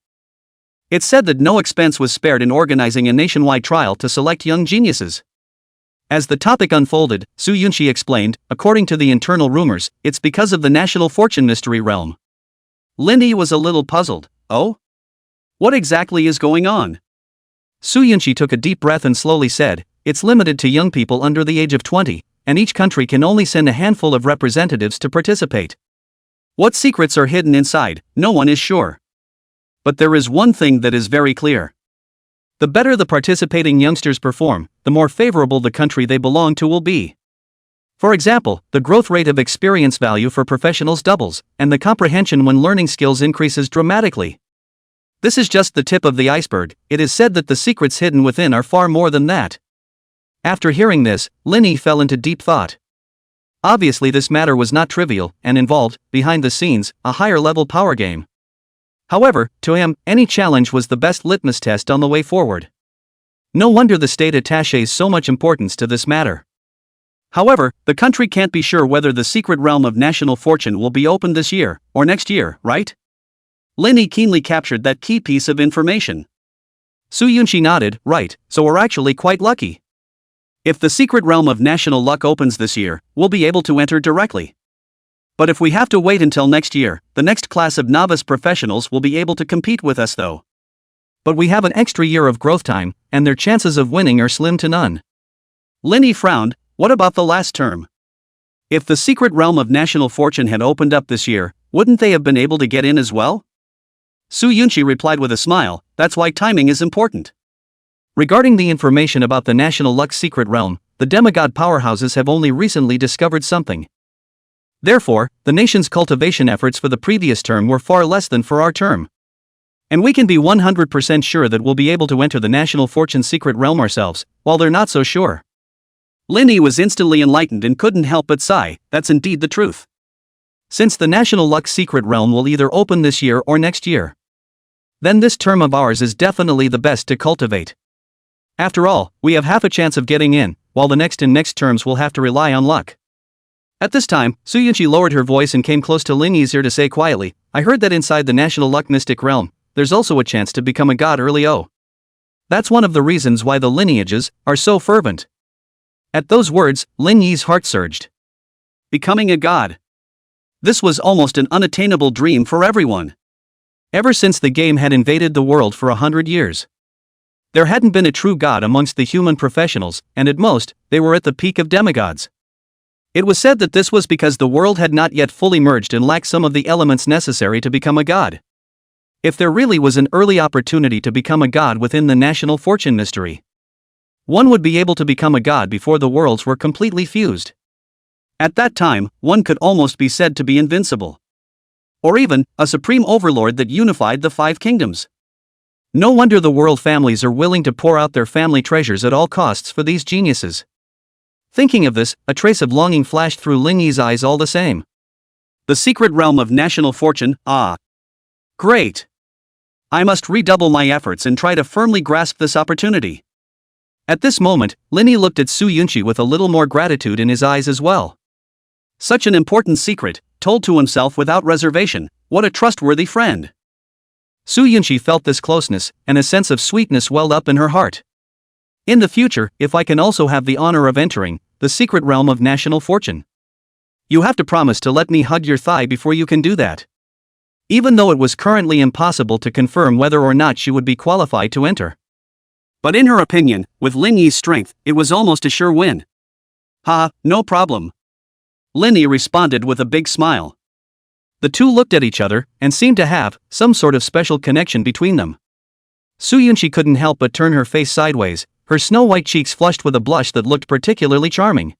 [SPEAKER 1] It's said that no expense was spared in organizing a nationwide trial to select young geniuses. As the topic unfolded, Su Yunqi explained, according to the internal rumors, it's because of the national fortune mystery realm. Linny was a little puzzled. Oh? What exactly is going on? Su Yunqi took a deep breath and slowly said, it's limited to young people under the age of 20, and each country can only send a handful of representatives to participate. What secrets are hidden inside, no one is sure. But there is one thing that is very clear. The better the participating youngsters perform, the more favorable the country they belong to will be. For example, the growth rate of experience value for professionals doubles, and the comprehension when learning skills increases dramatically. This is just the tip of the iceberg. It is said that the secrets hidden within are far more than that. After hearing this, Linny fell into deep thought. Obviously this matter was not trivial, and involved, behind the scenes, a higher-level power game. However, to him, any challenge was the best litmus test on the way forward. No wonder the state attaches so much importance to this matter. However, the country can't be sure whether the secret realm of national fortune will be opened this year, or next year, right? Linny keenly captured that key piece of information. Su Yunqi nodded, right, so we're actually quite lucky. If the secret realm of national luck opens this year, we'll be able to enter directly. But if we have to wait until next year, the next class of novice professionals will be able to compete with us though. But we have an extra year of growth time, and their chances of winning are slim to none. Linny frowned, what about the last term? If the secret realm of national fortune had opened up this year, wouldn't they have been able to get in as well? Su Yunqi replied with a smile, that's why timing is important. Regarding the information about the national luck secret realm, the demigod powerhouses have only recently discovered something. Therefore, the nation's cultivation efforts for the previous term were far less than for our term. And we can be 100% sure that we'll be able to enter the national fortune secret realm ourselves, while they're not so sure. Linny was instantly enlightened and couldn't help but sigh, that's indeed the truth. Since the national luck secret realm will either open this year or next year, then this term of ours is definitely the best to cultivate. After all, we have half a chance of getting in, while the next and next terms will have to rely on luck. At this time, Su Yunqi lowered her voice and came close to Linny's ear to say quietly, I heard that inside the national luck mystic realm, there's also a chance to become a god early. Oh. That's one of the reasons why the lineages are so fervent. At those words, Lin Yi's heart surged. Becoming a god. This was almost an unattainable dream for everyone. Ever since the game had invaded the world for 100 years. There hadn't been a true god amongst the human professionals, and at most, they were at the peak of demigods. It was said that this was because the world had not yet fully merged and lacked some of the elements necessary to become a god. If there really was an early opportunity to become a god within the national fortune mystery, one would be able to become a god before the worlds were completely fused. At that time, one could almost be said to be invincible. Or even, a supreme overlord that unified the 5 kingdoms. No wonder the world families are willing to pour out their family treasures at all costs for these geniuses. Thinking of this, a trace of longing flashed through Lin Yi's eyes all the same. The secret realm of national fortune, ah. Great. I must redouble my efforts and try to firmly grasp this opportunity. At this moment, Lin Yi looked at Su Yunqi with a little more gratitude in his eyes as well. Such an important secret, told to himself without reservation, what a trustworthy friend. Su Yunqi felt this closeness, and a sense of sweetness welled up in her heart. In the future, if I can also have the honor of entering the secret realm of national fortune, you have to promise to let me hug your thigh before you can do that. Even though it was currently impossible to confirm whether or not she would be qualified to enter. But in her opinion, with Lin Yi's strength, it was almost a sure win. Ha, no problem. Lin Yi responded with a big smile. The two looked at each other, and seemed to have some sort of special connection between them. Su Yunqi couldn't help but turn her face sideways, her snow-white cheeks flushed with a blush that looked particularly charming.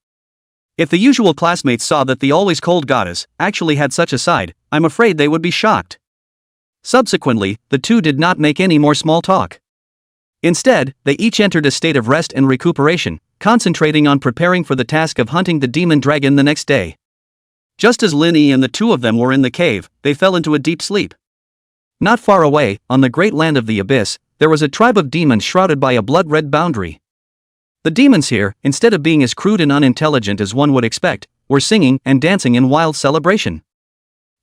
[SPEAKER 1] If the usual classmates saw that the always cold goddess actually had such a side, I'm afraid they would be shocked. Subsequently, the two did not make any more small talk. Instead, they each entered a state of rest and recuperation, concentrating on preparing for the task of hunting the demon dragon the next day. Just as Lin Yi and the two of them were in the cave, they fell into a deep sleep. Not far away, on the great land of the Abyss, there was a tribe of demons shrouded by a blood-red boundary. The demons here, instead of being as crude and unintelligent as one would expect, were singing and dancing in wild celebration.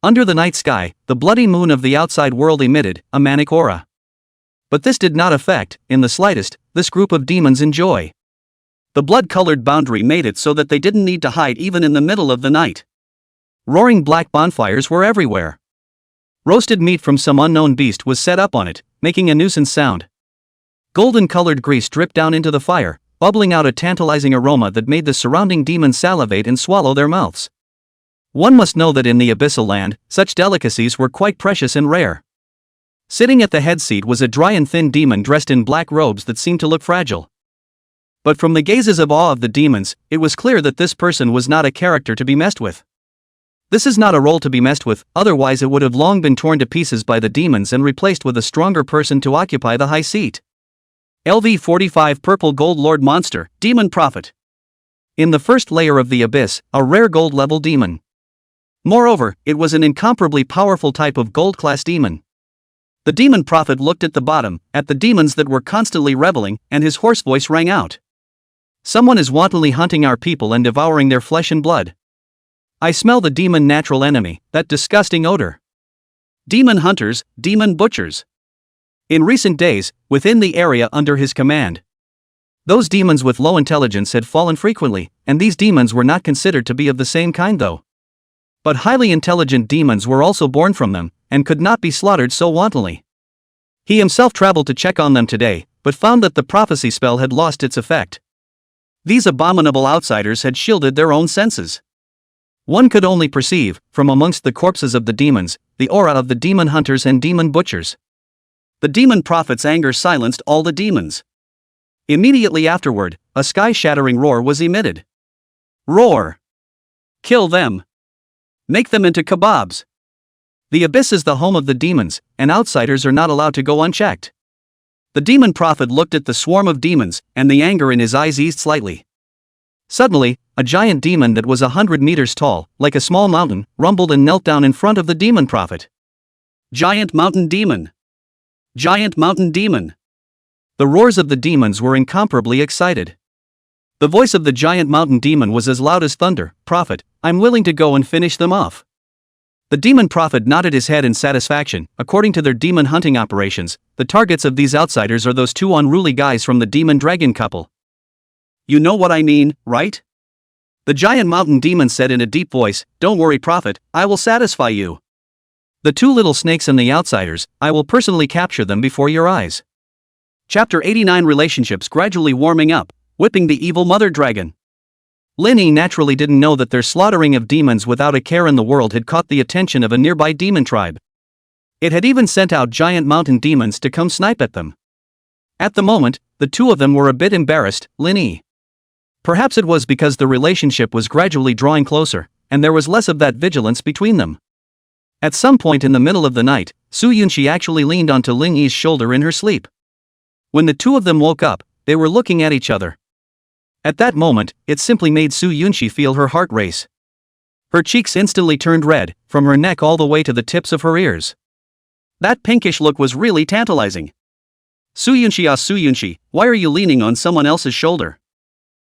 [SPEAKER 1] Under the night sky, the bloody moon of the outside world emitted a manic aura. But this did not affect, in the slightest, this group of demons in joy. The blood-colored boundary made it so that they didn't need to hide even in the middle of the night. Roaring black bonfires were everywhere. Roasted meat from some unknown beast was set up on it, making a nuisance sound. Golden-colored grease dripped down into the fire, bubbling out a tantalizing aroma that made the surrounding demons salivate and swallow their mouths. One must know that in the Abyssal land, such delicacies were quite precious and rare. Sitting at the head seat was a dry and thin demon dressed in black robes that seemed to look fragile. But from the gazes of awe of the demons, it was clear that this person was not a character to be messed with. This is not a role to be messed with, otherwise it would have long been torn to pieces by the demons and replaced with a stronger person to occupy the high seat. LV-45 Purple Gold Lord Monster, Demon Prophet. In the first layer of the Abyss, a rare gold-level demon. Moreover, it was an incomparably powerful type of gold-class demon. The demon prophet looked at the bottom, at the demons that were constantly reveling, and his hoarse voice rang out. Someone is wantonly hunting our people and devouring their flesh and blood. I smell the demon natural enemy, that disgusting odor. Demon hunters, demon butchers. In recent days, within the area under his command, those demons with low intelligence had fallen frequently, and these demons were not considered to be of the same kind though. But highly intelligent demons were also born from them, and could not be slaughtered so wantonly. He himself traveled to check on them today, but found that the prophecy spell had lost its effect. These abominable outsiders had shielded their own senses. One could only perceive, from amongst the corpses of the demons, the aura of the demon hunters and demon butchers. The demon prophet's anger silenced all the demons. Immediately afterward, a sky-shattering roar was emitted. Roar! Kill them! Make them into kebabs! The Abyss is the home of the demons, and outsiders are not allowed to go unchecked. The demon prophet looked at the swarm of demons, and the anger in his eyes eased slightly. Suddenly, a giant demon that was 100 meters tall, like a small mountain, rumbled and knelt down in front of the demon prophet. Giant mountain demon! Giant mountain demon! The roars of the demons were incomparably excited. The voice of the giant mountain demon was as loud as thunder. Prophet, I'm willing to go and finish them off. The demon prophet nodded his head in satisfaction. According to their demon hunting operations, the targets of these outsiders are those two unruly guys from the demon dragon couple. You know what I mean, right? The giant mountain demon said in a deep voice, Don't worry, prophet, I will satisfy you. The two little snakes and the outsiders, I will personally capture them before your eyes. Chapter 89 Relationships gradually warming up, whipping the evil mother dragon. Lin Yi naturally didn't know that their slaughtering of demons without a care in the world had caught the attention of a nearby demon tribe. It had even sent out giant mountain demons to come snipe at them. At the moment, the two of them were a bit embarrassed, Lin Yi. Perhaps it was because the relationship was gradually drawing closer, and there was less of that vigilance between them. At some point in the middle of the night, Su Yunqi actually leaned onto Lin Yi's shoulder in her sleep. When the two of them woke up, they were looking at each other. At that moment, it simply made Su Yunqi feel her heart race. Her cheeks instantly turned red, from her neck all the way to the tips of her ears. That pinkish look was really tantalizing. Su Yunqi, why are you leaning on someone else's shoulder?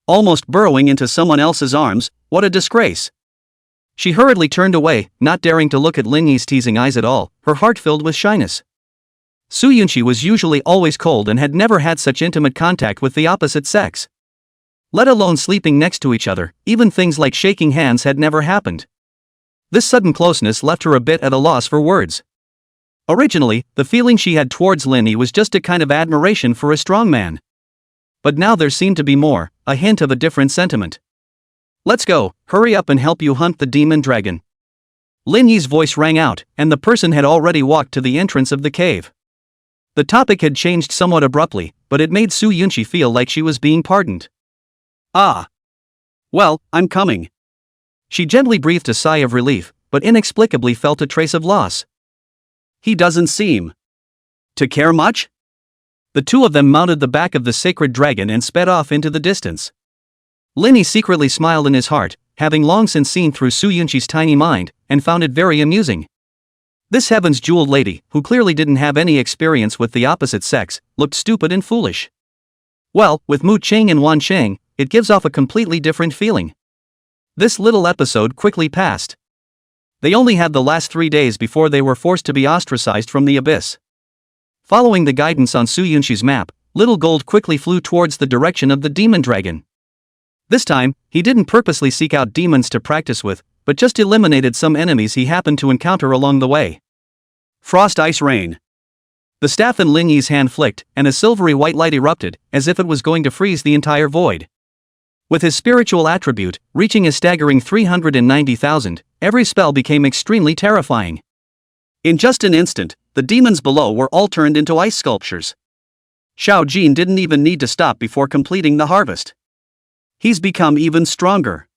[SPEAKER 1] Almost burrowing into someone else's arms, what a disgrace. She hurriedly turned away, not daring to look at Lin Yi's teasing eyes at all, her heart filled with shyness. Su Yunqi was usually always cold and had never had such intimate contact with the opposite sex. Let alone sleeping next to each other, even things like shaking hands had never happened. This sudden closeness left her a bit at a loss for words. Originally, the feeling she had towards Lin Yi was just a kind of admiration for a strong man. But now there seemed to be more, a hint of a different sentiment. Let's go, hurry up and help you hunt the demon dragon. Lin Yi's voice rang out, and the person had already walked to the entrance of the cave. The topic had changed somewhat abruptly, but it made Su Yunqi feel like she was being pardoned. Ah. Well, I'm coming. She gently breathed a sigh of relief, but inexplicably felt a trace of loss. He doesn't seem to care much? The two of them mounted the back of the sacred dragon and sped off into the distance. Lin Yi secretly smiled in his heart, having long since seen through Su Yunqi's tiny mind, and found it very amusing. This heaven's jeweled lady, who clearly didn't have any experience with the opposite sex, looked stupid and foolish. Well, with Mu Cheng and Wan Cheng, it gives off a completely different feeling. This little episode quickly passed. They only had the last 3 days before they were forced to be ostracized from the abyss. Following the guidance on Su Yunqi's map, Little Gold quickly flew towards the direction of the demon dragon. This time, he didn't purposely seek out demons to practice with, but just eliminated some enemies he happened to encounter along the way. Frost Ice Rain. The staff in Lin Yi's hand flicked, and a silvery white light erupted, as if it was going to freeze the entire void. With his spiritual attribute, reaching a staggering 390,000, every spell became extremely terrifying. In just an instant, the demons below were all turned into ice sculptures. Xiao Jin didn't even need to stop before completing the harvest. He's become even stronger.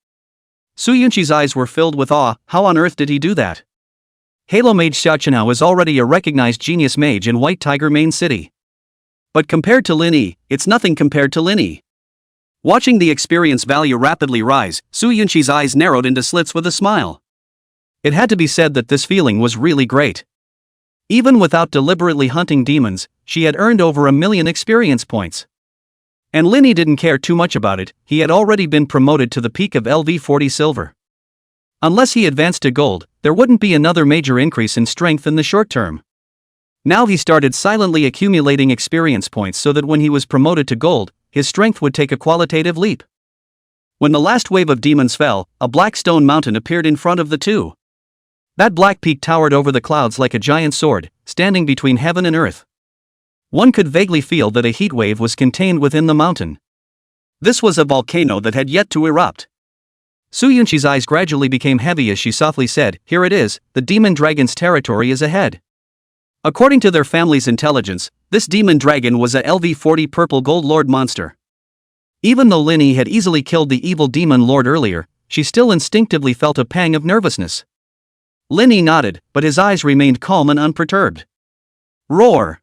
[SPEAKER 1] Su Yunqi's eyes were filled with awe. How on earth did he do that? Halo Mage Xiaoqianhao is already a recognized genius mage in White Tiger Main City. But compared to Lin Yi, it's nothing compared to Lin Yi. Watching the experience value rapidly rise, Su Yunqi's eyes narrowed into slits with a smile. It had to be said that this feeling was really great. Even without deliberately hunting demons, she had earned over 1 million experience points. And Lin Yi didn't care too much about it, he had already been promoted to the peak of LV40 silver. Unless he advanced to gold, there wouldn't be another major increase in strength in the short term. Now he started silently accumulating experience points so that when he was promoted to gold, his strength would take a qualitative leap. When the last wave of demons fell, a black stone mountain appeared in front of the two. That black peak towered over the clouds like a giant sword, standing between heaven and earth. One could vaguely feel that a heat wave was contained within the mountain. This was a volcano that had yet to erupt. Su Yunqi's eyes gradually became heavy as she softly said, "Here it is, the demon dragon's territory is ahead." According to their family's intelligence, this demon dragon was a LV40 purple gold lord monster. Even though Lin Yi had easily killed the evil demon lord earlier, she still instinctively felt a pang of nervousness. Lin Yi nodded, but his eyes remained calm and unperturbed. Roar!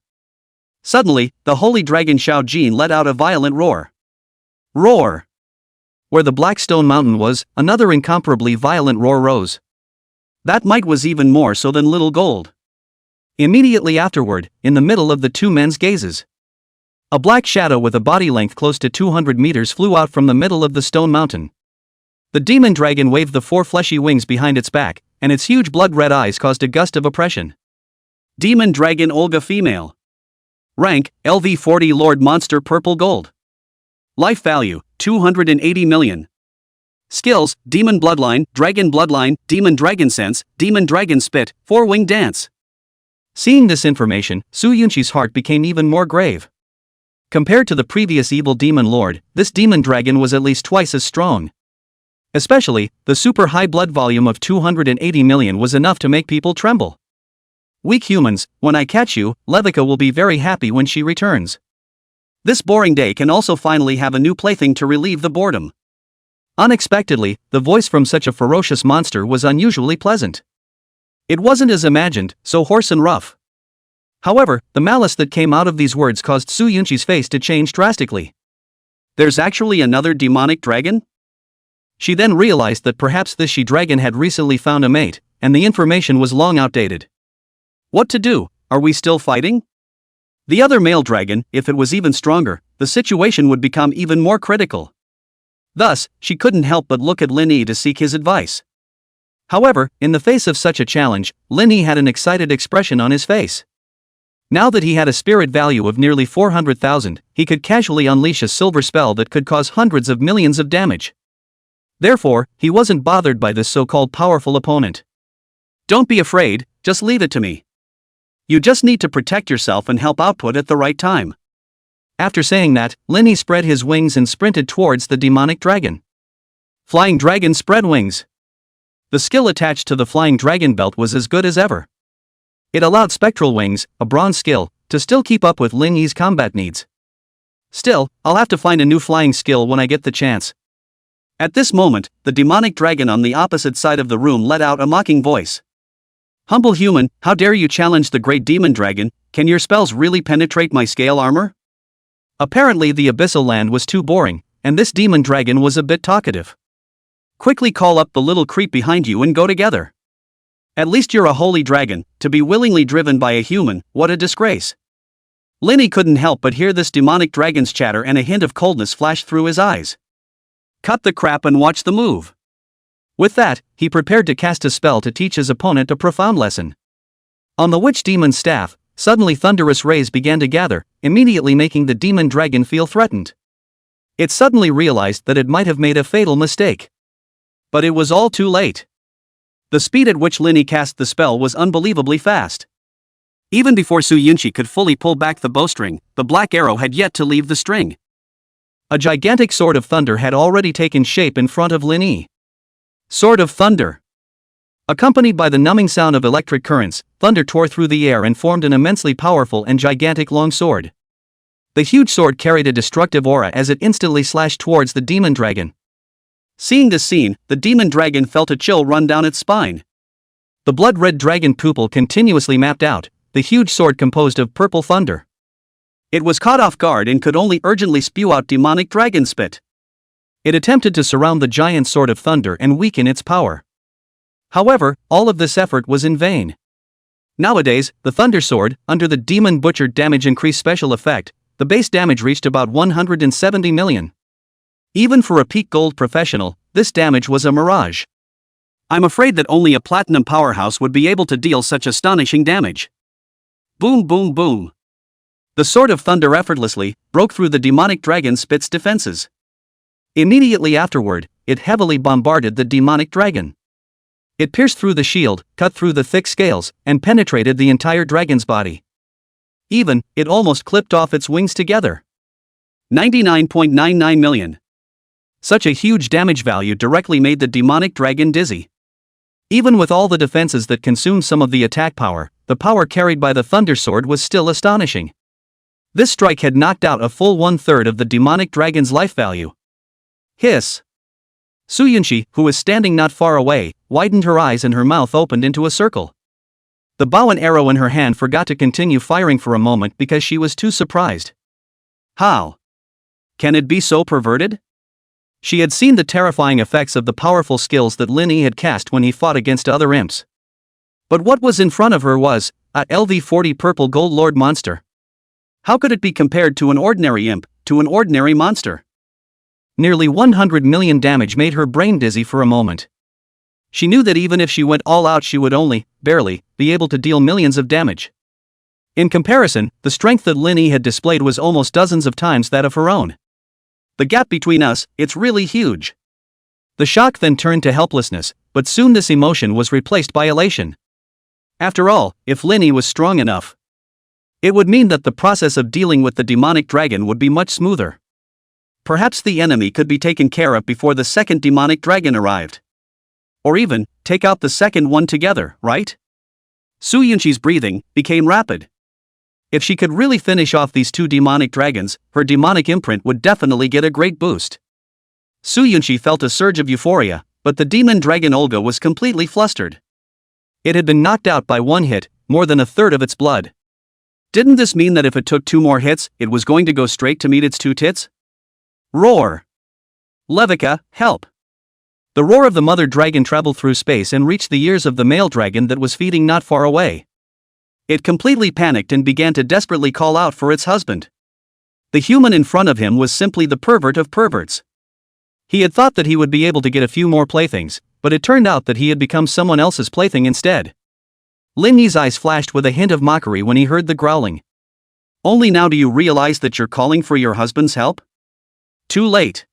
[SPEAKER 1] Suddenly, the holy dragon Xiao Jin let out a violent roar. Roar! Where the black stone mountain was, another incomparably violent roar rose. That might was even more so than Little Gold. Immediately afterward, in the middle of the two men's gazes, a black shadow with a body length close to 200 meters flew out from the middle of the stone mountain. The demon dragon waved the 4 fleshy wings behind its back, and its huge blood-red eyes caused a gust of oppression. Demon Dragon Olga Female. Rank, LV40 Lord Monster Purple Gold. Life value, 280 million. Skills, Demon Bloodline, Demon Dragon Sense, Demon Dragon Spit, 4-Wing Dance. Seeing this information, Su Yunqi's heart became even more grave. Compared to the previous evil demon lord, this demon dragon was at least twice as strong. Especially, the super high blood volume of 280 million was enough to make people tremble. Weak humans, when I catch you, Levika will be very happy when she returns. This boring day can also finally have a new plaything to relieve the boredom. Unexpectedly, the voice from such a ferocious monster was unusually pleasant. It wasn't as imagined, so hoarse and rough. However, the malice that came out of these words caused Su Yunqi's face to change drastically. There's actually another demonic dragon? She then realized that perhaps this she-dragon had recently found a mate, and the information was long outdated. What to do? Are we still fighting? The other male dragon, if it was even stronger, the situation would become even more critical. Thus, she couldn't help but look at Lin Yi to seek his advice. However, in the face of such a challenge, Lin Yi had an excited expression on his face. Now that he had a spirit value of nearly 400,000, he could casually unleash a silver spell that could cause hundreds of millions of damage. Therefore, he wasn't bothered by this so-called powerful opponent. Don't be afraid, just leave it to me. You just need to protect yourself and help output at the right time. After saying that, Lin Yi spread his wings and sprinted towards the demonic dragon. Flying dragon spread wings. The skill attached to the flying dragon belt was as good as ever. It allowed spectral wings, a bronze skill, to still keep up with Lin Yi's combat needs. Still, I'll have to find a new flying skill when I get the chance. At this moment, the demonic dragon on the opposite side of the room let out a mocking voice. Humble human, how dare you challenge the great demon dragon? Can your spells really penetrate my scale armor? Apparently the Abyssal land was too boring, and this demon dragon was a bit talkative. Quickly call up the little creep behind you and go together. At least you're a holy dragon, to be willingly driven by a human, what a disgrace. Lin Yi couldn't help but hear this demonic dragon's chatter, and a hint of coldness flashed through his eyes. Cut the crap and watch the move. With that, he prepared to cast a spell to teach his opponent a profound lesson. On the witch demon's staff, suddenly thunderous rays began to gather, immediately making the demon dragon feel threatened. It suddenly realized that it might have made a fatal mistake. But it was all too late. The speed at which Lin Yi cast the spell was unbelievably fast. Even before Su Yunqi could fully pull back the bowstring, the black arrow had yet to leave the string. A gigantic sword of thunder had already taken shape in front of Lin Yi. Sword of Thunder. Accompanied by the numbing sound of electric currents, thunder tore through the air and formed an immensely powerful and gigantic long sword. The huge sword carried a destructive aura as it instantly slashed towards the demon dragon. Seeing this scene, the demon dragon felt a chill run down its spine. The blood-red dragon pupil continuously mapped out, the huge sword composed of purple thunder. It was caught off guard and could only urgently spew out demonic dragon spit. It attempted to surround the giant sword of thunder and weaken its power. However, all of this effort was in vain. Nowadays, the thunder sword, under the demon butcher damage increase special effect, the base damage reached about 170 million. Even for a peak gold professional, this damage was a mirage. I'm afraid that only a platinum powerhouse would be able to deal such astonishing damage. Boom boom boom. The sword of thunder effortlessly broke through the demonic dragon spit's defenses. Immediately afterward, it heavily bombarded the demonic dragon. It pierced through the shield, cut through the thick scales, and penetrated the entire dragon's body. Even, it almost clipped off its wings together. 99.99 million. Such a huge damage value directly made the demonic dragon dizzy. Even with all the defenses that consumed some of the attack power, the power carried by the thunder sword was still astonishing. This strike had knocked out a full 1/3 of the demonic dragon's life value. Hiss. Su Yunqi, who was standing not far away, widened her eyes and her mouth opened into a circle. The bow and arrow in her hand forgot to continue firing for a moment because she was too surprised. How? Can it be so perverted? She had seen the terrifying effects of the powerful skills that Lin Yi had cast when he fought against other imps. But what was in front of her was a LV40 purple gold lord monster. How could it be compared to an ordinary imp, to an ordinary monster? Nearly 100 million damage made her brain dizzy for a moment. She knew that even if she went all out she would only, barely, be able to deal millions of damage. In comparison, the strength that Lin Yi had displayed was almost dozens of times that of her own. The gap between us, it's really huge. The shock then turned to helplessness, but soon this emotion was replaced by elation. After all, if Lin Yi was strong enough, it would mean that the process of dealing with the demonic dragon would be much smoother. Perhaps the enemy could be taken care of before the second demonic dragon arrived. Or even, take out the second one together, right? Su Yunqi's breathing became rapid. If she could really finish off these two demonic dragons, her demonic imprint would definitely get a great boost. Su Yunqi felt a surge of euphoria, but the demon dragon Olga was completely flustered. It had been knocked out by one hit, more than a third of its blood. Didn't this mean that if it took 2 more hits, it was going to go straight to meet its 2 tits? Roar! Levica, help! The roar of the mother dragon traveled through space and reached the ears of the male dragon that was feeding not far away. It completely panicked and began to desperately call out for its husband. The human in front of him was simply the pervert of perverts. He had thought that he would be able to get a few more playthings, but it turned out that he had become someone else's plaything instead. Lin Yi's eyes flashed with a hint of mockery when he heard the growling. Only now do you realize that you're calling for your husband's help? Too late.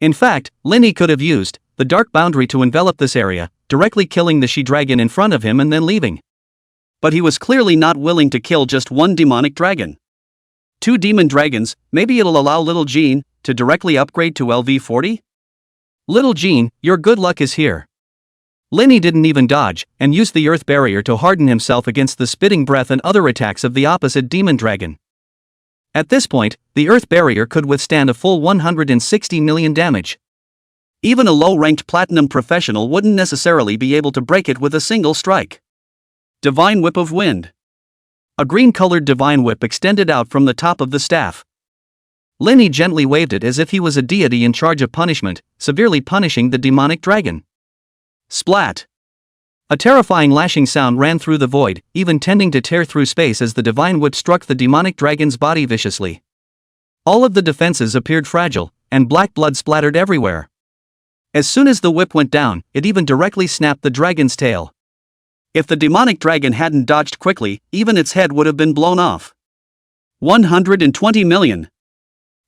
[SPEAKER 1] In fact, Lin Yi could have used the dark boundary to envelop this area, directly killing the she-dragon in front of him and then leaving. But he was clearly not willing to kill just one demonic dragon. 2 demon dragons, maybe it'll allow little Jean to directly upgrade to LV40? Little Jean, your good luck is here. Lin Yi didn't even dodge, and used the earth barrier to harden himself against the spitting breath and other attacks of the opposite demon dragon. At this point, the earth barrier could withstand a full 160 million damage. Even a low-ranked platinum professional wouldn't necessarily be able to break it with a single strike. Divine Whip of Wind. A green-colored divine whip extended out from the top of the staff. Lin Yi gently waved it as if he was a deity in charge of punishment, severely punishing the demonic dragon. Splat! A terrifying lashing sound ran through the void, even tending to tear through space as the divine whip struck the demonic dragon's body viciously. All of the defenses appeared fragile, and black blood splattered everywhere. As soon as the whip went down, it even directly snapped the dragon's tail. If the demonic dragon hadn't dodged quickly, even its head would have been blown off. 120 million.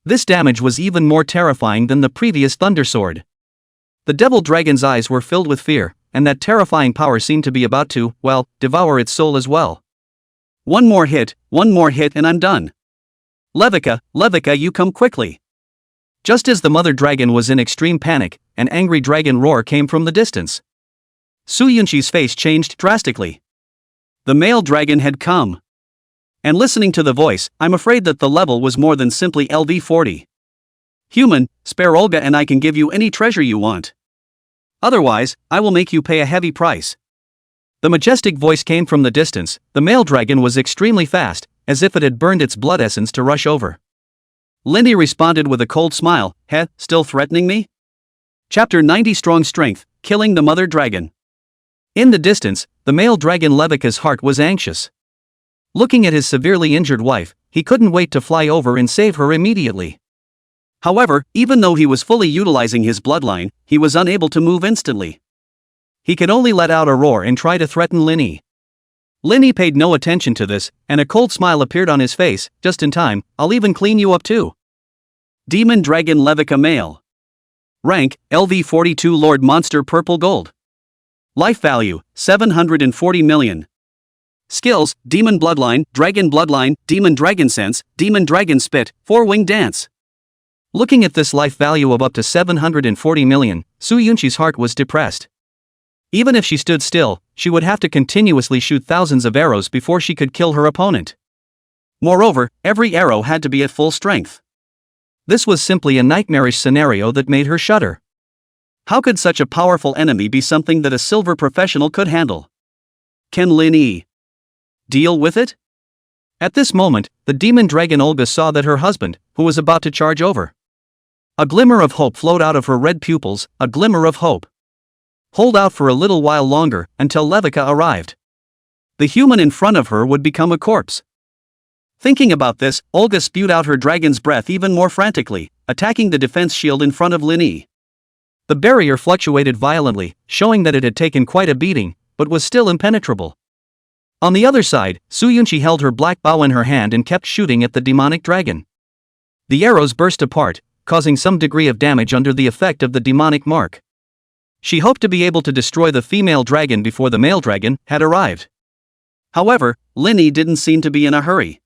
[SPEAKER 1] This damage was even more terrifying than the previous Thunder Sword. The devil dragon's eyes were filled with fear, and that terrifying power seemed to be about to, well, devour its soul as well. One more hit, and I'm done. Levica, you come quickly. Just as the mother dragon was in extreme panic, an angry dragon roar came from the distance. Su Yunqi's face changed drastically. The male dragon had come. And listening to the voice, I'm afraid that the level was more than simply LV40. Human, spare Olga and I can give you any treasure you want. Otherwise, I will make you pay a heavy price. The majestic voice came from the distance. The male dragon was extremely fast, as if it had burned its blood essence to rush over. Lin Yi responded with a cold smile. Heh, still threatening me? Chapter 90 Strong Strength, Killing the Mother Dragon. In the distance, the male dragon Levica's heart was anxious. Looking at his severely injured wife, he couldn't wait to fly over and save her immediately. However, even though he was fully utilizing his bloodline, he was unable to move instantly. He could only let out a roar and try to threaten Lin Yi. Lin Yi paid no attention to this, and a cold smile appeared on his face. Just in time, I'll even clean you up too. Demon Dragon Levica Male. Rank, LV42 Lord Monster Purple Gold. Life value, 740 million. Skills, Demon Bloodline, Demon Dragon Sense, Demon Dragon Spit, 4-Wing Dance. Looking at this life value of up to 740 million, Su Yunqi's heart was depressed. Even if she stood still, she would have to continuously shoot thousands of arrows before she could kill her opponent. Moreover, every arrow had to be at full strength. This was simply a nightmarish scenario that made her shudder. How could such a powerful enemy be something that a silver professional could handle? Can Lin Yi deal with it? At this moment, the demon dragon Olga saw that her husband, who was about to charge over. A glimmer of hope flowed out of her red pupils, a glimmer of hope. Hold out for a little while longer, until Levica arrived. The human in front of her would become a corpse. Thinking about this, Olga spewed out her dragon's breath even more frantically, attacking the defense shield in front of Lin Yi. The barrier fluctuated violently, showing that it had taken quite a beating, but was still impenetrable. On the other side, Su Yunqi held her black bow in her hand and kept shooting at the demonic dragon. The arrows burst apart, causing some degree of damage under the effect of the demonic mark. She hoped to be able to destroy the female dragon before the male dragon had arrived. However, Lin Yi didn't seem to be in a hurry.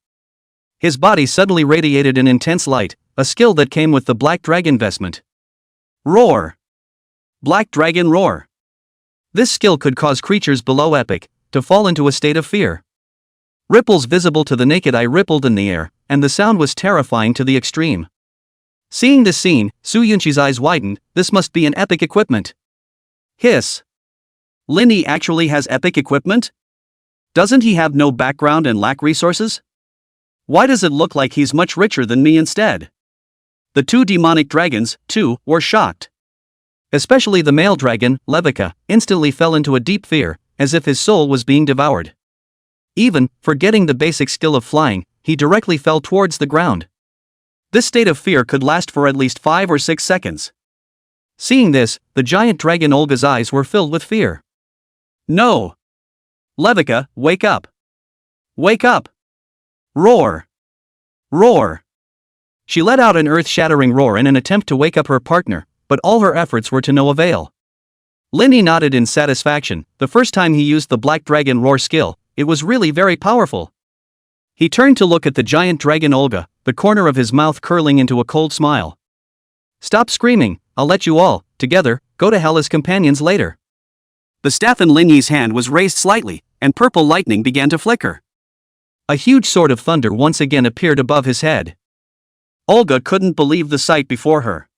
[SPEAKER 1] His body suddenly radiated an intense light, a skill that came with the Black Dragon vestment. Roar. Black Dragon Roar. This skill could cause creatures below epic to fall into a state of fear. Ripples visible to the naked eye rippled in the air, and the sound was terrifying to the extreme. Seeing this scene, Su Yunqi's eyes widened. This must be an epic equipment. Hiss. Linny actually has epic equipment? Doesn't he have no background and lack resources? Why does it look like he's much richer than me instead? The two demonic dragons, too, were shocked. Especially the male dragon, Levica, instantly fell into a deep fear, as if his soul was being devoured. Even, forgetting the basic skill of flying, he directly fell towards the ground. This state of fear could last for at least 5 or 6 seconds. Seeing this, the giant dragon Olga's eyes were filled with fear. No! Levica, wake up! Wake up! Roar! Roar! She let out an earth-shattering roar in an attempt to wake up her partner, but all her efforts were to no avail. Linny nodded in satisfaction. The first time he used the Black Dragon Roar skill, it was really very powerful. He turned to look at the giant dragon Olga, the corner of his mouth curling into a cold smile. Stop screaming, I'll let you all, together, go to hell as companions later. The staff in Linny's hand was raised slightly, and purple lightning began to flicker. A huge sword of thunder once again appeared above his head. Olga couldn't believe the sight before her.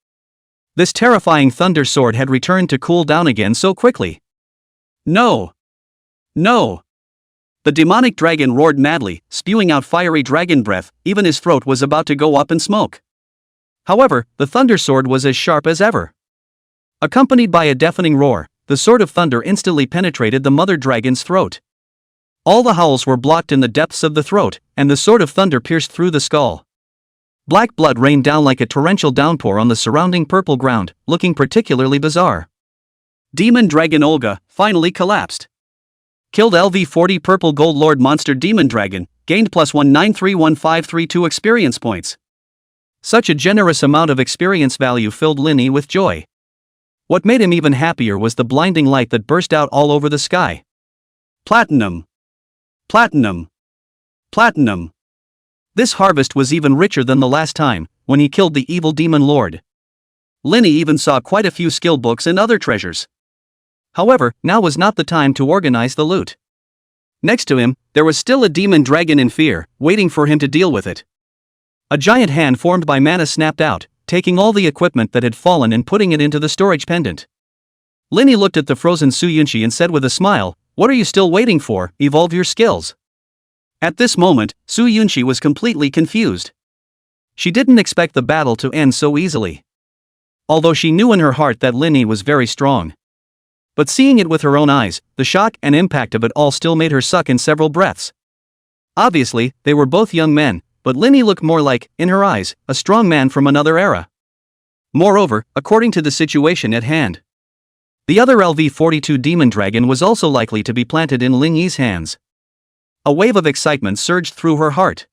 [SPEAKER 1] This terrifying thunder sword had returned to cool down again so quickly. No! No! The demonic dragon roared madly, spewing out fiery dragon breath. Even his throat was about to go up in smoke. However, the thunder sword was as sharp as ever. Accompanied by a deafening roar, the sword of thunder instantly penetrated the mother dragon's throat. All the howls were blocked in the depths of the throat, and the sword of thunder pierced through the skull. Black blood rained down like a torrential downpour on the surrounding purple ground, looking particularly bizarre. Demon Dragon Olga finally collapsed. Killed LV40 Purple Gold Lord Monster Demon Dragon, gained +1931532 experience points. Such a generous amount of experience value filled Linny with joy. What made him even happier was the blinding light that burst out all over the sky. Platinum! Platinum! Platinum! This harvest was even richer than the last time, when he killed the evil demon lord. Linny even saw quite a few skill books and other treasures. However, now was not the time to organize the loot. Next to him, there was still a demon dragon in fear, waiting for him to deal with it. A giant hand formed by mana snapped out, taking all the equipment that had fallen and putting it into the storage pendant. Linny looked at the frozen Su Yunqi and said with a smile, "What are you still waiting for? Evolve your skills." At this moment, Su Yunqi was completely confused. She didn't expect the battle to end so easily. Although she knew in her heart that Linny was very strong. But seeing it with her own eyes, the shock and impact of it all still made her suck in several breaths. Obviously, they were both young men, but Linny looked more like, in her eyes, a strong man from another era. Moreover, according to the situation at hand, the other LV42 demon dragon was also likely to be planted in Linny's hands. A wave of excitement surged through her heart.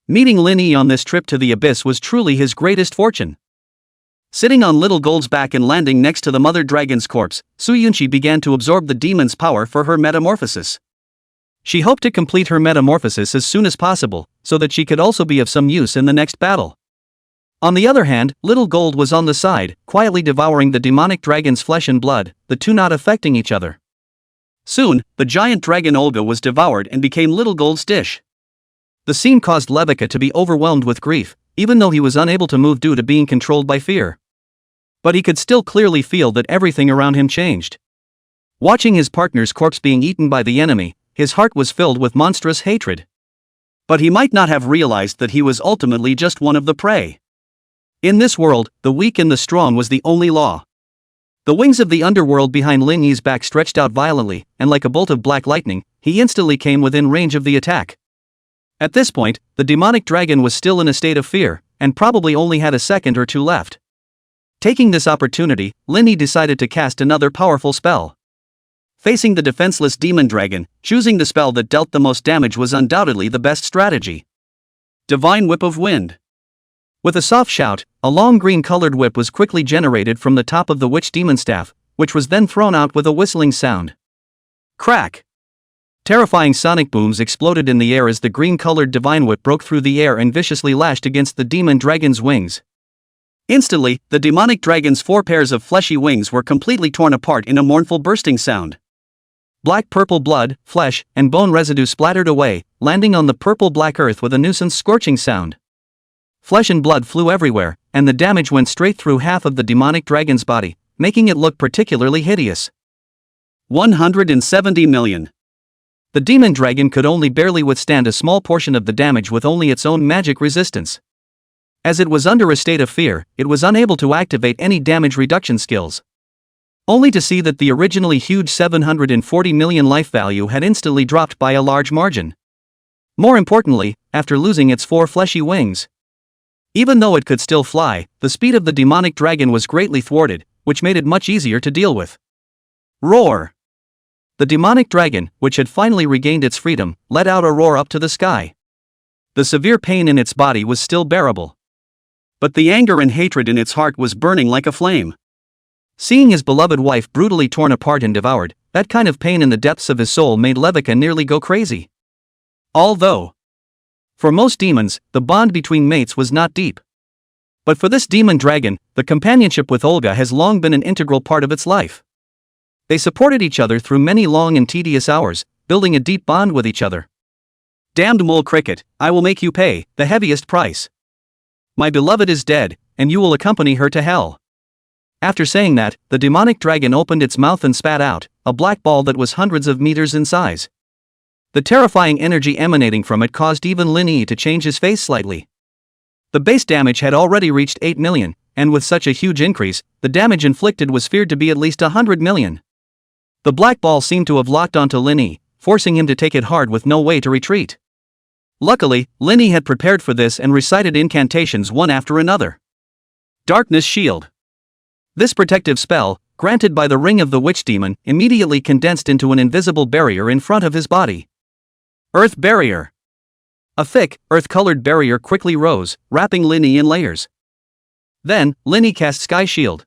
[SPEAKER 1] Meeting Linny on this trip to the abyss was truly his greatest fortune. Sitting on Little Gold's back and landing next to the mother dragon's corpse, Su Yunqi began to absorb the demon's power for her metamorphosis. She hoped to complete her metamorphosis as soon as possible, so that she could also be of some use in the next battle. On the other hand, Little Gold was on the side, quietly devouring the demonic dragon's flesh and blood, the two not affecting each other. Soon, the giant dragon Olga was devoured and became Little Gold's dish. The scene caused Levica to be overwhelmed with grief, even though he was unable to move due to being controlled by fear. But he could still clearly feel that everything around him changed. Watching his partner's corpse being eaten by the enemy, his heart was filled with monstrous hatred. But he might not have realized that he was ultimately just one of the prey. In this world, the weak and the strong was the only law. The wings of the underworld behind Linny's back stretched out violently, and like a bolt of black lightning, he instantly came within range of the attack. At this point, the demonic dragon was still in a state of fear, and probably only had a second or two left. Taking this opportunity, Linny decided to cast another powerful spell. Facing the defenseless demon dragon, choosing the spell that dealt the most damage was undoubtedly the best strategy. Divine Whip of Wind. With a soft shout, a long green-colored whip was quickly generated from the top of the witch demon staff, which was then thrown out with a whistling sound. Crack! Terrifying sonic booms exploded in the air as the green-colored divine whip broke through the air and viciously lashed against the demon dragon's wings. Instantly, the demonic dragon's 4 pairs of fleshy wings were completely torn apart in a mournful bursting sound. Black-purple blood, flesh, and bone residue splattered away, landing on the purple-black earth with a nuisance scorching sound. Flesh and blood flew everywhere, and the damage went straight through half of the demonic dragon's body, making it look particularly hideous. 170 million. The demon dragon could only barely withstand a small portion of the damage with only its own magic resistance. As it was under a state of fear, it was unable to activate any damage reduction skills. Only to see that the originally huge 740 million life value had instantly dropped by a large margin. More importantly, after losing its 4 fleshy wings. Even though it could still fly, the speed of the demonic dragon was greatly thwarted, which made it much easier to deal with. Roar! The demonic dragon, which had finally regained its freedom, let out a roar up to the sky. The severe pain in its body was still bearable. But the anger and hatred in its heart was burning like a flame. Seeing his beloved wife brutally torn apart and devoured, that kind of pain in the depths of his soul made Levica nearly go crazy. Although, for most demons, the bond between mates was not deep. But for this demon dragon, the companionship with Olga has long been an integral part of its life. They supported each other through many long and tedious hours, building a deep bond with each other. Damned mole cricket, I will make you pay the heaviest price. My beloved is dead, and you will accompany her to hell. After saying that, the demonic dragon opened its mouth and spat out a black ball that was hundreds of meters in size. The terrifying energy emanating from it caused even Lin Yi to change his face slightly. The base damage had already reached 8 million, and with such a huge increase, the damage inflicted was feared to be at least 100 million. The black ball seemed to have locked onto Lin Yi, forcing him to take it hard with no way to retreat. Luckily, Lin Yi had prepared for this and recited incantations one after another. Darkness Shield. This protective spell, granted by the ring of the witch demon, immediately condensed into an invisible barrier in front of his body. Earth Barrier. A thick, earth-colored barrier quickly rose, wrapping Lin Yi in layers. Then, Lin Yi cast Sky Shield.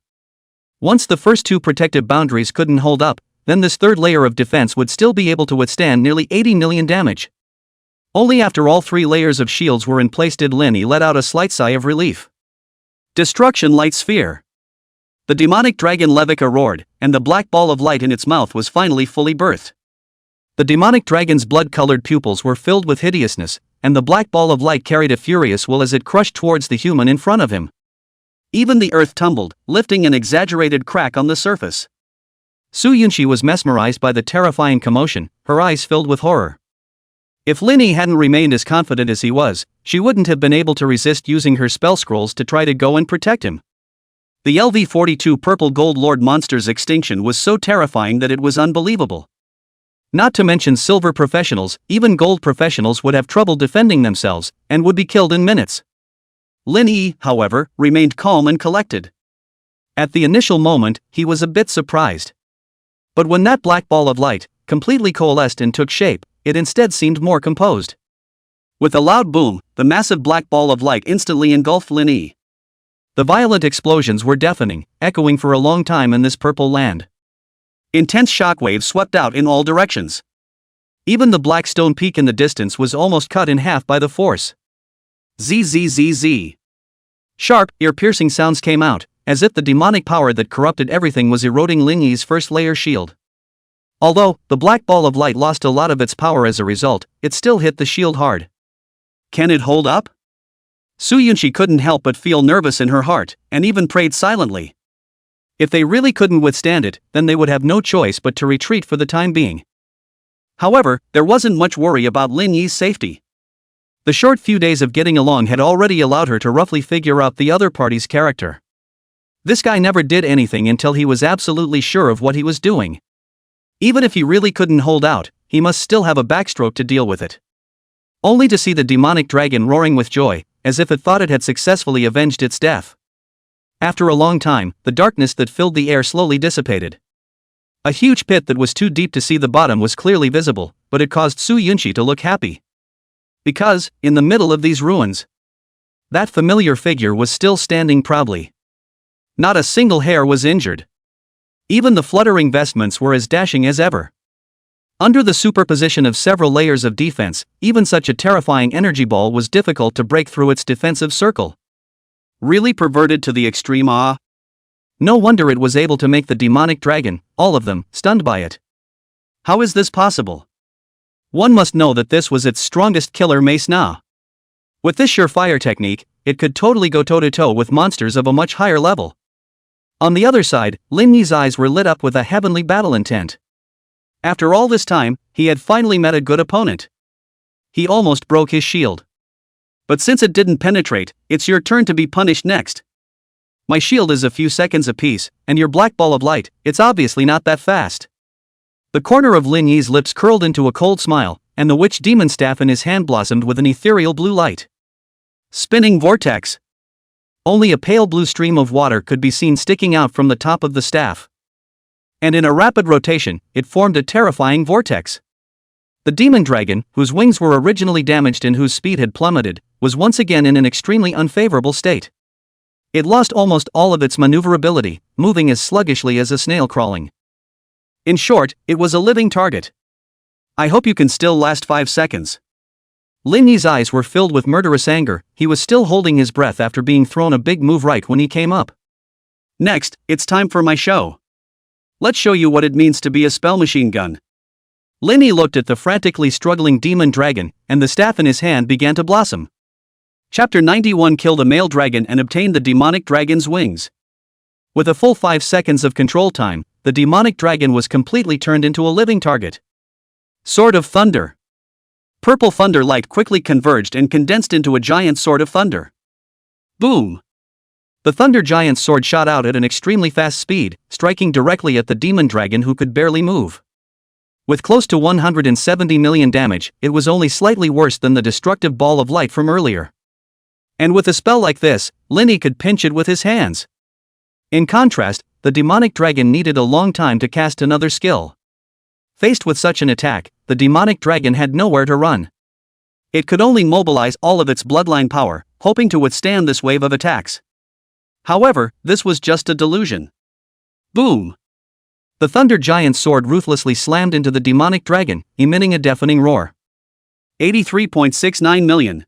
[SPEAKER 1] Once the first 2 protective boundaries couldn't hold up, then this third layer of defense would still be able to withstand nearly 80 million damage. Only after all 3 layers of shields were in place did Lin Yi let out a slight sigh of relief. Destruction Light Sphere. The demonic dragon Levica roared, and the black ball of light in its mouth was finally fully birthed. The demonic dragon's blood-colored pupils were filled with hideousness, and the black ball of light carried a furious will as it crushed towards the human in front of him. Even the earth tumbled, lifting an exaggerated crack on the surface. Su Yunxi was mesmerized by the terrifying commotion, her eyes filled with horror. If Lin Yi hadn't remained as confident as he was, she wouldn't have been able to resist using her spell scrolls to try to go and protect him. The LV-42 Purple Gold Lord monster's extinction was so terrifying that it was unbelievable. Not to mention silver professionals, even gold professionals would have trouble defending themselves, and would be killed in minutes. Lin Yi, however, remained calm and collected. At the initial moment, he was a bit surprised. But when that black ball of light completely coalesced and took shape, it instead seemed more composed. With a loud boom, the massive black ball of light instantly engulfed Lin Yi. The violent explosions were deafening, echoing for a long time in this purple land. Intense shockwaves swept out in all directions. Even the black stone peak in the distance was almost cut in half by the force. Zzz. Sharp, ear-piercing sounds came out, as if the demonic power that corrupted everything was eroding Lin Yi's first layer shield. Although, the black ball of light lost a lot of its power as a result, it still hit the shield hard. Can it hold up? Su Yunxi couldn't help but feel nervous in her heart, and even prayed silently. If they really couldn't withstand it, then they would have no choice but to retreat for the time being. However, there wasn't much worry about Lin Yi's safety. The short few days of getting along had already allowed her to roughly figure out the other party's character. This guy never did anything until he was absolutely sure of what he was doing. Even if he really couldn't hold out, he must still have a backstroke to deal with it. Only to see the demonic dragon roaring with joy, as if it thought it had successfully avenged its death. After a long time, the darkness that filled the air slowly dissipated. A huge pit that was too deep to see the bottom was clearly visible, but it caused Su Yunxi to look happy. Because, in the middle of these ruins, that familiar figure was still standing proudly. Not a single hair was injured. Even the fluttering vestments were as dashing as ever. Under the superposition of several layers of defense, even such a terrifying energy ball was difficult to break through its defensive circle. Really perverted to the extreme, ah? No wonder it was able to make the demonic dragon, all of them, stunned by it. How is this possible? One must know that this was its strongest killer mace na. With this surefire technique, it could totally go toe-to-toe with monsters of a much higher level. On the other side, Lin Yi's eyes were lit up with a heavenly battle intent. After all this time, he had finally met a good opponent. He almost broke his shield. But since it didn't penetrate, it's your turn to be punished next. My shield is a few seconds apiece, and your black ball of light, it's obviously not that fast. The corner of Lin Yi's lips curled into a cold smile, and the witch demon staff in his hand blossomed with an ethereal blue light. Spinning vortex. Only a pale blue stream of water could be seen sticking out from the top of the staff. And in a rapid rotation, it formed a terrifying vortex. The demon dragon, whose wings were originally damaged and whose speed had plummeted, was once again in an extremely unfavorable state. It lost almost all of its maneuverability, moving as sluggishly as a snail crawling. In short, it was a living target. I hope you can still last 5 seconds. Lin Yi's eyes were filled with murderous anger. He was still holding his breath after being thrown a big move right when he came up. Next, it's time for my show. Let's show you what it means to be a spell machine gun. Lin Yi looked at the frantically struggling demon dragon, and the staff in his hand began to blossom. Chapter 91. Kill the male dragon and obtain the demonic dragon's wings. With a full 5 seconds of control time, the demonic dragon was completely turned into a living target. Sword of Thunder. Purple thunder light quickly converged and condensed into a giant sword of thunder. Boom! The thunder giant's sword shot out at an extremely fast speed, striking directly at the demon dragon who could barely move. With close to 170 million damage, it was only slightly worse than the destructive ball of light from earlier. And with a spell like this, Lin Yi could pinch it with his hands. In contrast, the demonic dragon needed a long time to cast another skill. Faced with such an attack, the demonic dragon had nowhere to run. It could only mobilize all of its bloodline power, hoping to withstand this wave of attacks. However, this was just a delusion. Boom! The thunder giant's sword ruthlessly slammed into the demonic dragon, emitting a deafening roar. 83.69 million.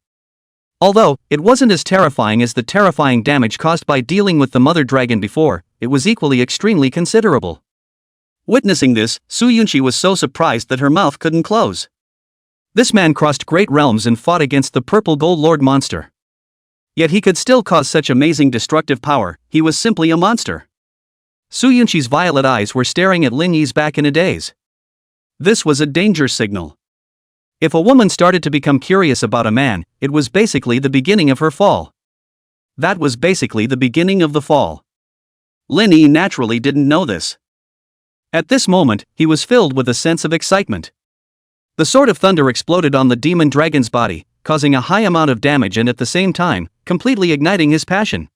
[SPEAKER 1] Although, it wasn't as terrifying as the terrifying damage caused by dealing with the mother dragon before, it was equally extremely considerable. Witnessing this, Su Yunqi was so surprised that her mouth couldn't close. This man crossed great realms and fought against the purple gold lord monster. Yet he could still cause such amazing destructive power. He was simply a monster. Su Yunqi's violet eyes were staring at Lin Yi's back in a daze. This was a danger signal. If a woman started to become curious about a man, it was basically the beginning of her fall. That was basically the beginning of the fall. Lin Yi naturally didn't know this. At this moment, he was filled with a sense of excitement. The sword of thunder exploded on the demon dragon's body, causing a high amount of damage and at the same time, completely igniting his passion.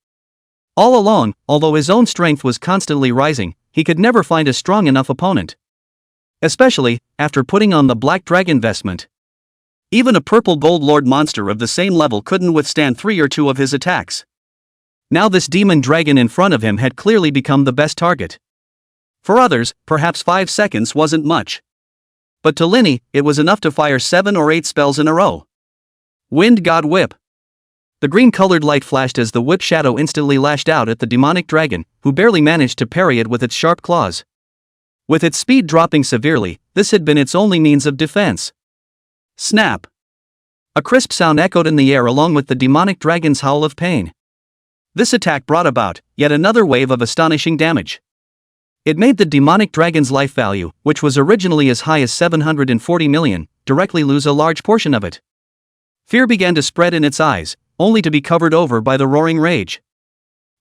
[SPEAKER 1] All along, although his own strength was constantly rising, he could never find a strong enough opponent. Especially, after putting on the black dragon vestment. Even a purple gold lord monster of the same level couldn't withstand 3 or 2 of his attacks. Now this demon dragon in front of him had clearly become the best target. For others, perhaps 5 seconds wasn't much. But to Lin Yi, it was enough to fire 7 or 8 spells in a row. Wind God Whip. The green-colored light flashed as the whip shadow instantly lashed out at the demonic dragon, who barely managed to parry it with its sharp claws. With its speed dropping severely, this had been its only means of defense. Snap! A crisp sound echoed in the air along with the demonic dragon's howl of pain. This attack brought about yet another wave of astonishing damage. It made the demonic dragon's life value, which was originally as high as 740 million, directly lose a large portion of it. Fear began to spread in its eyes, only to be covered over by the roaring rage.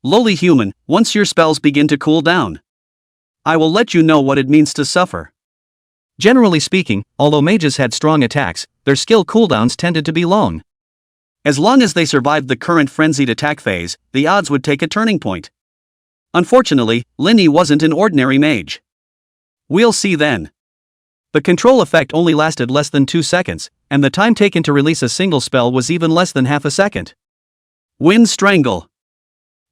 [SPEAKER 1] Lowly human, once your spells begin to cool down, I will let you know what it means to suffer. Generally speaking, although mages had strong attacks, their skill cooldowns tended to be long. As long as they survived the current frenzied attack phase, the odds would take a turning point. Unfortunately, Lin Yi wasn't an ordinary mage. We'll see then. The control effect only lasted less than 2 seconds, and the time taken to release a single spell was even less than half a second. Wind Strangle.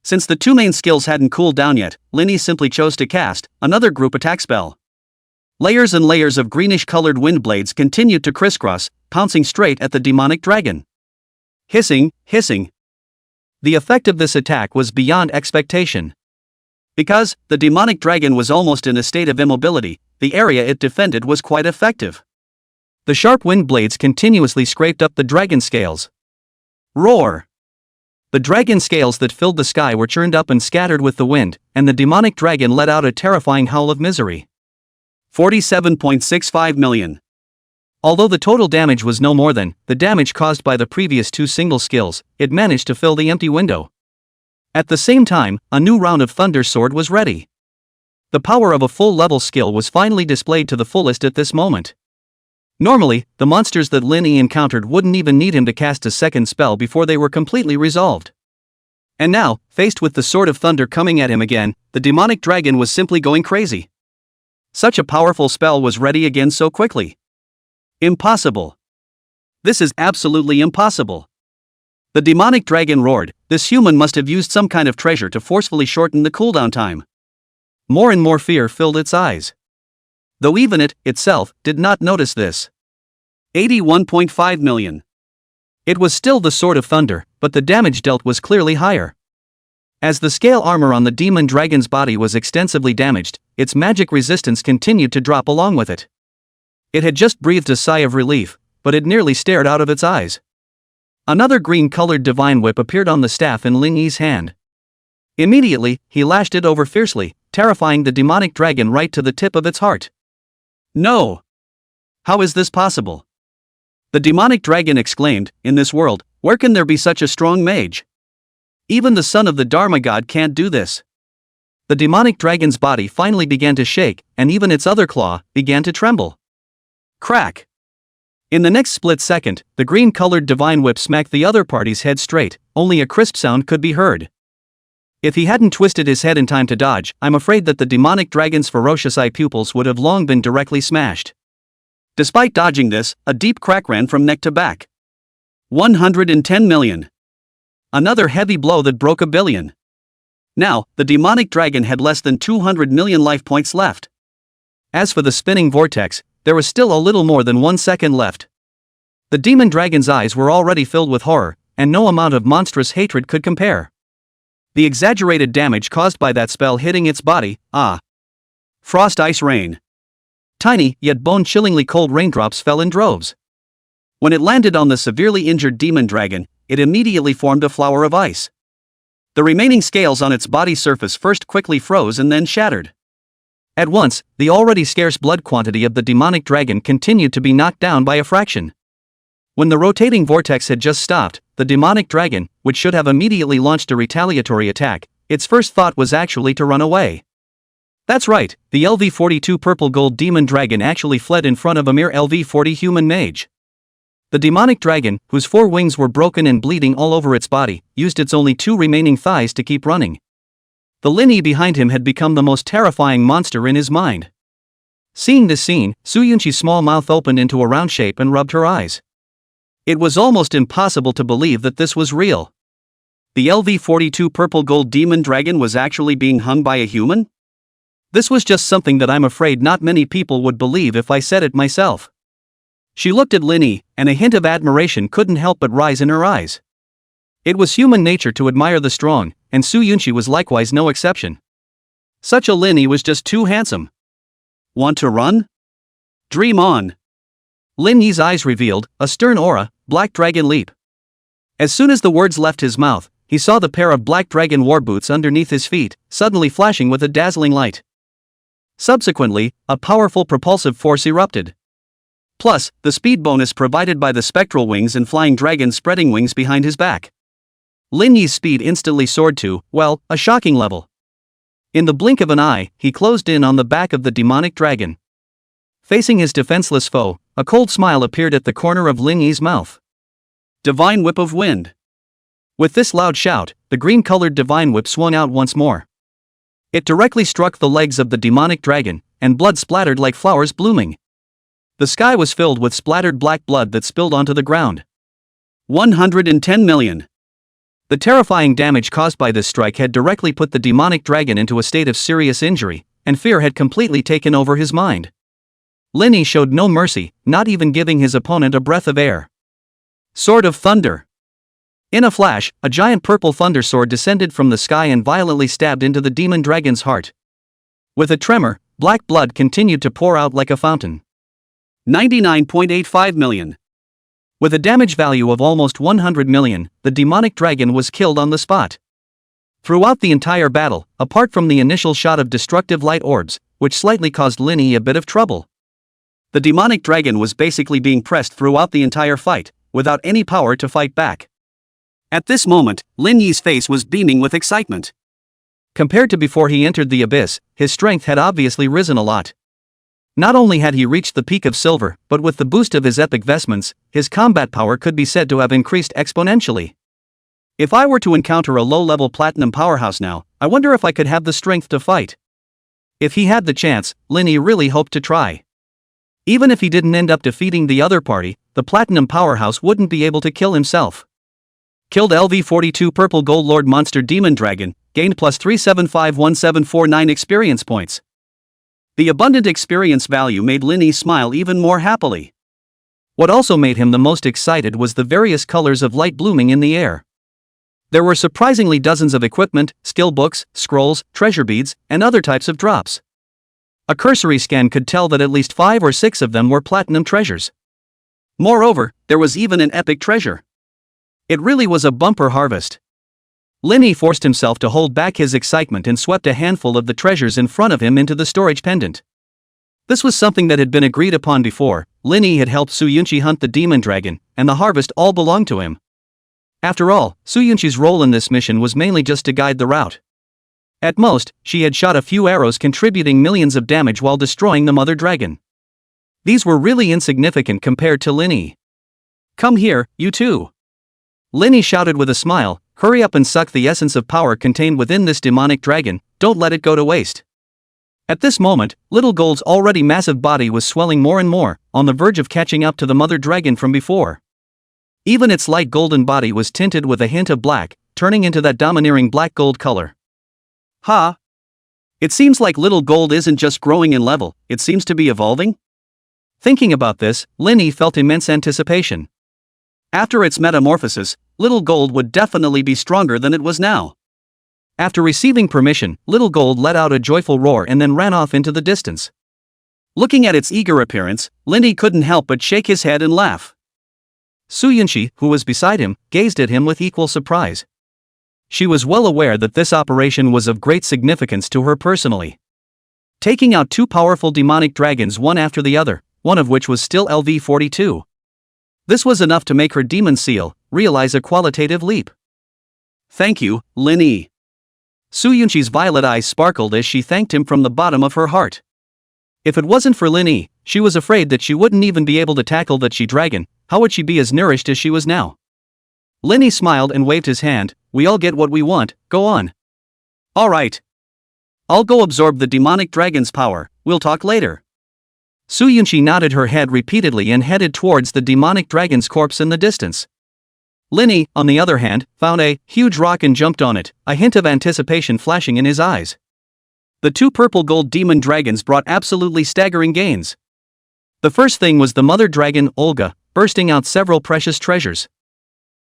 [SPEAKER 1] Since the 2 main skills hadn't cooled down yet, Lin Yi simply chose to cast another group attack spell. Layers and layers of greenish-colored wind blades continued to crisscross, pouncing straight at the demonic dragon. Hissing, hissing. The effect of this attack was beyond expectation. Because the demonic dragon was almost in a state of immobility, the area it defended was quite effective. The sharp wind blades continuously scraped up the dragon scales. Roar! The dragon scales that filled the sky were churned up and scattered with the wind, and the demonic dragon let out a terrifying howl of misery. 47.65 million. Although the total damage was no more than the damage caused by the previous two single skills, it managed to fill the empty window. At the same time, a new round of Thunder Sword was ready. The power of a full-level skill was finally displayed to the fullest at this moment. Normally, the monsters that Lin Yi encountered wouldn't even need him to cast a second spell before they were completely resolved. And now, faced with the Sword of Thunder coming at him again, the demonic dragon was simply going crazy. Such a powerful spell was ready again so quickly. Impossible. This is absolutely impossible. The demonic dragon roared. This human must have used some kind of treasure to forcefully shorten the cooldown time. More and more fear filled its eyes. Though even it, itself, did not notice this. 81.5 million. It was still the Sword of Thunder, but the damage dealt was clearly higher. As the scale armor on the demon dragon's body was extensively damaged, its magic resistance continued to drop along with it. It had just breathed a sigh of relief, but it nearly stared out of its eyes. Another green-colored divine whip appeared on the staff in Lin Yi's hand. Immediately, he lashed it over fiercely, terrifying the demonic dragon right to the tip of its heart. No! How is this possible? The demonic dragon exclaimed, in this world, where can there be such a strong mage? Even the son of the Dharma god can't do this. The demonic dragon's body finally began to shake, and even its other claw began to tremble. Crack! In the next split second, the green-colored divine whip smacked the other party's head straight, only a crisp sound could be heard. If he hadn't twisted his head in time to dodge, I'm afraid that the demonic dragon's ferocious eye pupils would have long been directly smashed. Despite dodging this, a deep crack ran from neck to back. 110 million. Another heavy blow that broke 1 billion. Now, the demonic dragon had less than 200 million life points left. As for the spinning vortex, there was still a little more than 1 second left. The demon dragon's eyes were already filled with horror, and no amount of monstrous hatred could compare. The exaggerated damage caused by that spell hitting its body, Frost ice rain. Tiny, yet bone-chillingly cold raindrops fell in droves. When it landed on the severely injured demon dragon, it immediately formed a flower of ice. The remaining scales on its body surface first quickly froze and then shattered. At once, the already scarce blood quantity of the demonic dragon continued to be knocked down by a fraction. When the rotating vortex had just stopped, the demonic dragon, which should have immediately launched a retaliatory attack, its first thought was actually to run away. That's right, the LV-42 purple gold demon dragon actually fled in front of a mere LV-40 human mage. The demonic dragon, whose 4 wings were broken and bleeding all over its body, used its only 2 remaining thighs to keep running. The Lin Yi behind him had become the most terrifying monster in his mind. Seeing this scene, Su Yunqi's small mouth opened into a round shape and rubbed her eyes. It was almost impossible to believe that this was real. The LV-42 purple gold demon dragon was actually being hung by a human? This was just something that I'm afraid not many people would believe if I said it myself. She looked at Lin Yi, and a hint of admiration couldn't help but rise in her eyes. It was human nature to admire the strong, and Su Yunqi was likewise no exception. Such a Lin Yi was just too handsome. Want to run? Dream on. Lin Yi's eyes revealed a stern aura, Black Dragon Leap. As soon as the words left his mouth, he saw the pair of Black Dragon war boots underneath his feet, suddenly flashing with a dazzling light. Subsequently, a powerful propulsive force erupted. Plus, the speed bonus provided by the spectral wings and flying dragon spreading wings behind his back. Lin Yi's speed instantly soared to, well, a shocking level. In the blink of an eye, he closed in on the back of the demonic dragon. Facing his defenseless foe, a cold smile appeared at the corner of Lin Yi's mouth. Divine Whip of Wind. With this loud shout, the green-colored divine whip swung out once more. It directly struck the legs of the demonic dragon, and blood splattered like flowers blooming. The sky was filled with splattered black blood that spilled onto the ground. 110 million. The terrifying damage caused by this strike had directly put the demonic dragon into a state of serious injury, and fear had completely taken over his mind. Linny showed no mercy, not even giving his opponent a breath of air. Sword of Thunder. In a flash, a giant purple thunder sword descended from the sky and violently stabbed into the demon dragon's heart. With a tremor, black blood continued to pour out like a fountain. 99.85 million. With a damage value of almost 100 million, the demonic dragon was killed on the spot. Throughout the entire battle, apart from the initial shot of destructive light orbs, which slightly caused Linny a bit of trouble, the demonic dragon was basically being pressed throughout the entire fight, without any power to fight back. At this moment, Lin Yi's face was beaming with excitement. Compared to before he entered the abyss, his strength had obviously risen a lot. Not only had he reached the peak of silver, but with the boost of his epic vestments, his combat power could be said to have increased exponentially. If I were to encounter a low-level platinum powerhouse now, I wonder if I could have the strength to fight. If he had the chance, Linny really hoped to try. Even if he didn't end up defeating the other party, the platinum powerhouse wouldn't be able to kill himself. Killed LV42 Purple Gold Lord Monster Demon Dragon, gained plus 3751749 experience points. The abundant experience value made Linny smile even more happily. What also made him the most excited was the various colors of light blooming in the air. There were surprisingly dozens of equipment, skill books, scrolls, treasure beads, and other types of drops. A cursory scan could tell that at least 5 or 6 of them were platinum treasures. Moreover, there was even an epic treasure. It really was a bumper harvest. Linny forced himself to hold back his excitement and swept a handful of the treasures in front of him into the storage pendant. This was something that had been agreed upon before. Linny had helped Su Yunqi hunt the demon dragon, and the harvest all belonged to him. After all, Su Yunqi's role in this mission was mainly just to guide the route. At most, she had shot a few arrows contributing millions of damage while destroying the mother dragon. These were really insignificant compared to Linny. "Come here, you two!" Linny shouted with a smile, "Hurry up and suck the essence of power contained within this demonic dragon, don't let it go to waste." At this moment, Little Gold's already massive body was swelling more and more, on the verge of catching up to the mother dragon from before. Even its light golden body was tinted with a hint of black, turning into that domineering black gold color. Ha! It seems like Little Gold isn't just growing in level, it seems to be evolving? Thinking about this, Linny felt immense anticipation. After its metamorphosis, Little Gold would definitely be stronger than it was now. After receiving permission, Little Gold let out a joyful roar and then ran off into the distance. Looking at its eager appearance, Linny couldn't help but shake his head and laugh. Su Yunqi, who was beside him, gazed at him with equal surprise. She was well aware that this operation was of great significance to her personally. Taking out 2 powerful demonic dragons one after the other, one of which was still LV42. This was enough to make her demon seal realize a qualitative leap. "Thank you, Linny." Su Yunqi's violet eyes sparkled as she thanked him from the bottom of her heart. If it wasn't for Linny, she was afraid that she wouldn't even be able to tackle that she-dragon. How would she be as nourished as she was now? Linny smiled and waved his hand. "We all get what we want, go on." "Alright. I'll go absorb the demonic dragon's power, we'll talk later." Su Yunqi nodded her head repeatedly and headed towards the demonic dragon's corpse in the distance. Linny, on the other hand, found a huge rock and jumped on it, a hint of anticipation flashing in his eyes. The 2 purple gold demon dragons brought absolutely staggering gains. The first thing was the mother dragon, Olga, bursting out several precious treasures.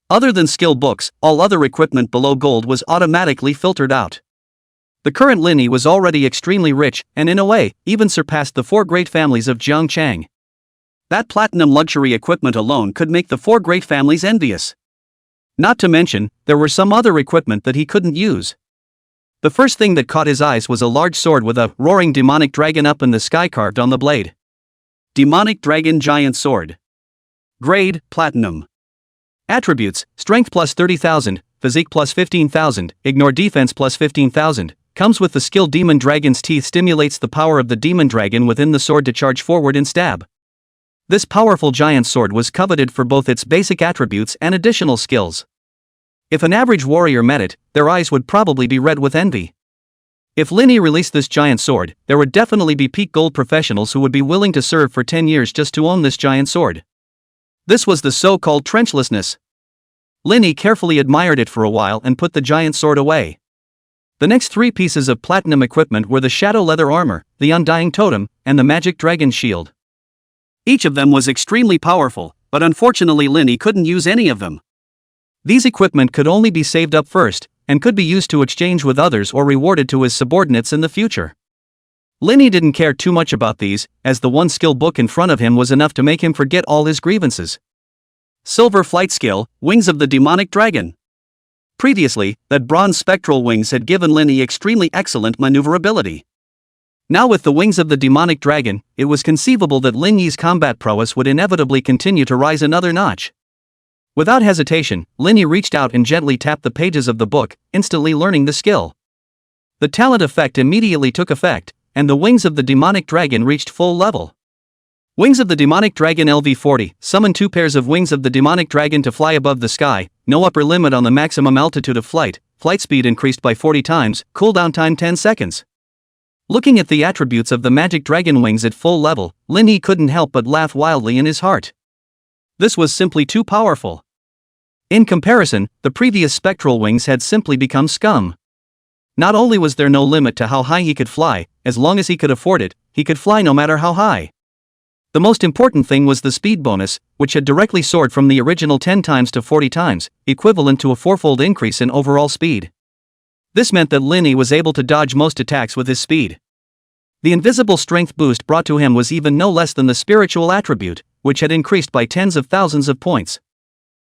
[SPEAKER 1] Other than skill books, all other equipment below gold was automatically filtered out. The current Linny was already extremely rich, and in a way, even surpassed the 4 great families of Jiangchang. That platinum luxury equipment alone could make the 4 great families envious. Not to mention, there were some other equipment that he couldn't use. The first thing that caught his eyes was a large sword with a roaring demonic dragon up in the sky carved on the blade. Demonic Dragon Giant Sword. Grade, Platinum. Attributes, Strength plus 30,000, Physique plus 15,000, Ignore Defense plus 15,000. Comes with the skill Demon Dragon's Teeth stimulates the power of the demon dragon within the sword to charge forward and stab. This powerful giant sword was coveted for both its basic attributes and additional skills. If an average warrior met it, their eyes would probably be red with envy. If Linny released this giant sword, there would definitely be peak gold professionals who would be willing to serve for 10 years just to own this giant sword. This was the so-called trenchlessness. Linny carefully admired it for a while and put the giant sword away. The next 3 pieces of platinum equipment were the shadow leather armor, the undying totem, and the magic dragon shield. Each of them was extremely powerful, but unfortunately Linny couldn't use any of them. These equipment could only be saved up first, and could be used to exchange with others or rewarded to his subordinates in the future. Linny didn't care too much about these, as the one skill book in front of him was enough to make him forget all his grievances. Silver Flight Skill, Wings of the Demonic Dragon. Previously, that bronze spectral wings had given Linny extremely excellent maneuverability. Now with the wings of the demonic dragon, it was conceivable that Lin Yi's combat prowess would inevitably continue to rise another notch. Without hesitation, Lin Yi reached out and gently tapped the pages of the book, instantly learning the skill. The talent effect immediately took effect, and the wings of the demonic dragon reached full level. Wings of the demonic dragon LV40, summon 2 pairs of wings of the demonic dragon to fly above the sky, no upper limit on the maximum altitude of flight speed increased by 40 times, cooldown time 10 seconds. Looking at the attributes of the magic dragon wings at full level, Lin Yi couldn't help but laugh wildly in his heart. This was simply too powerful. In comparison, the previous spectral wings had simply become scum. Not only was there no limit to how high he could fly, as long as he could afford it, he could fly no matter how high. The most important thing was the speed bonus, which had directly soared from the original 10 times to 40 times, equivalent to a 4-fold increase in overall speed. This meant that Lin Yi was able to dodge most attacks with his speed. The invisible strength boost brought to him was even no less than the spiritual attribute, which had increased by tens of thousands of points.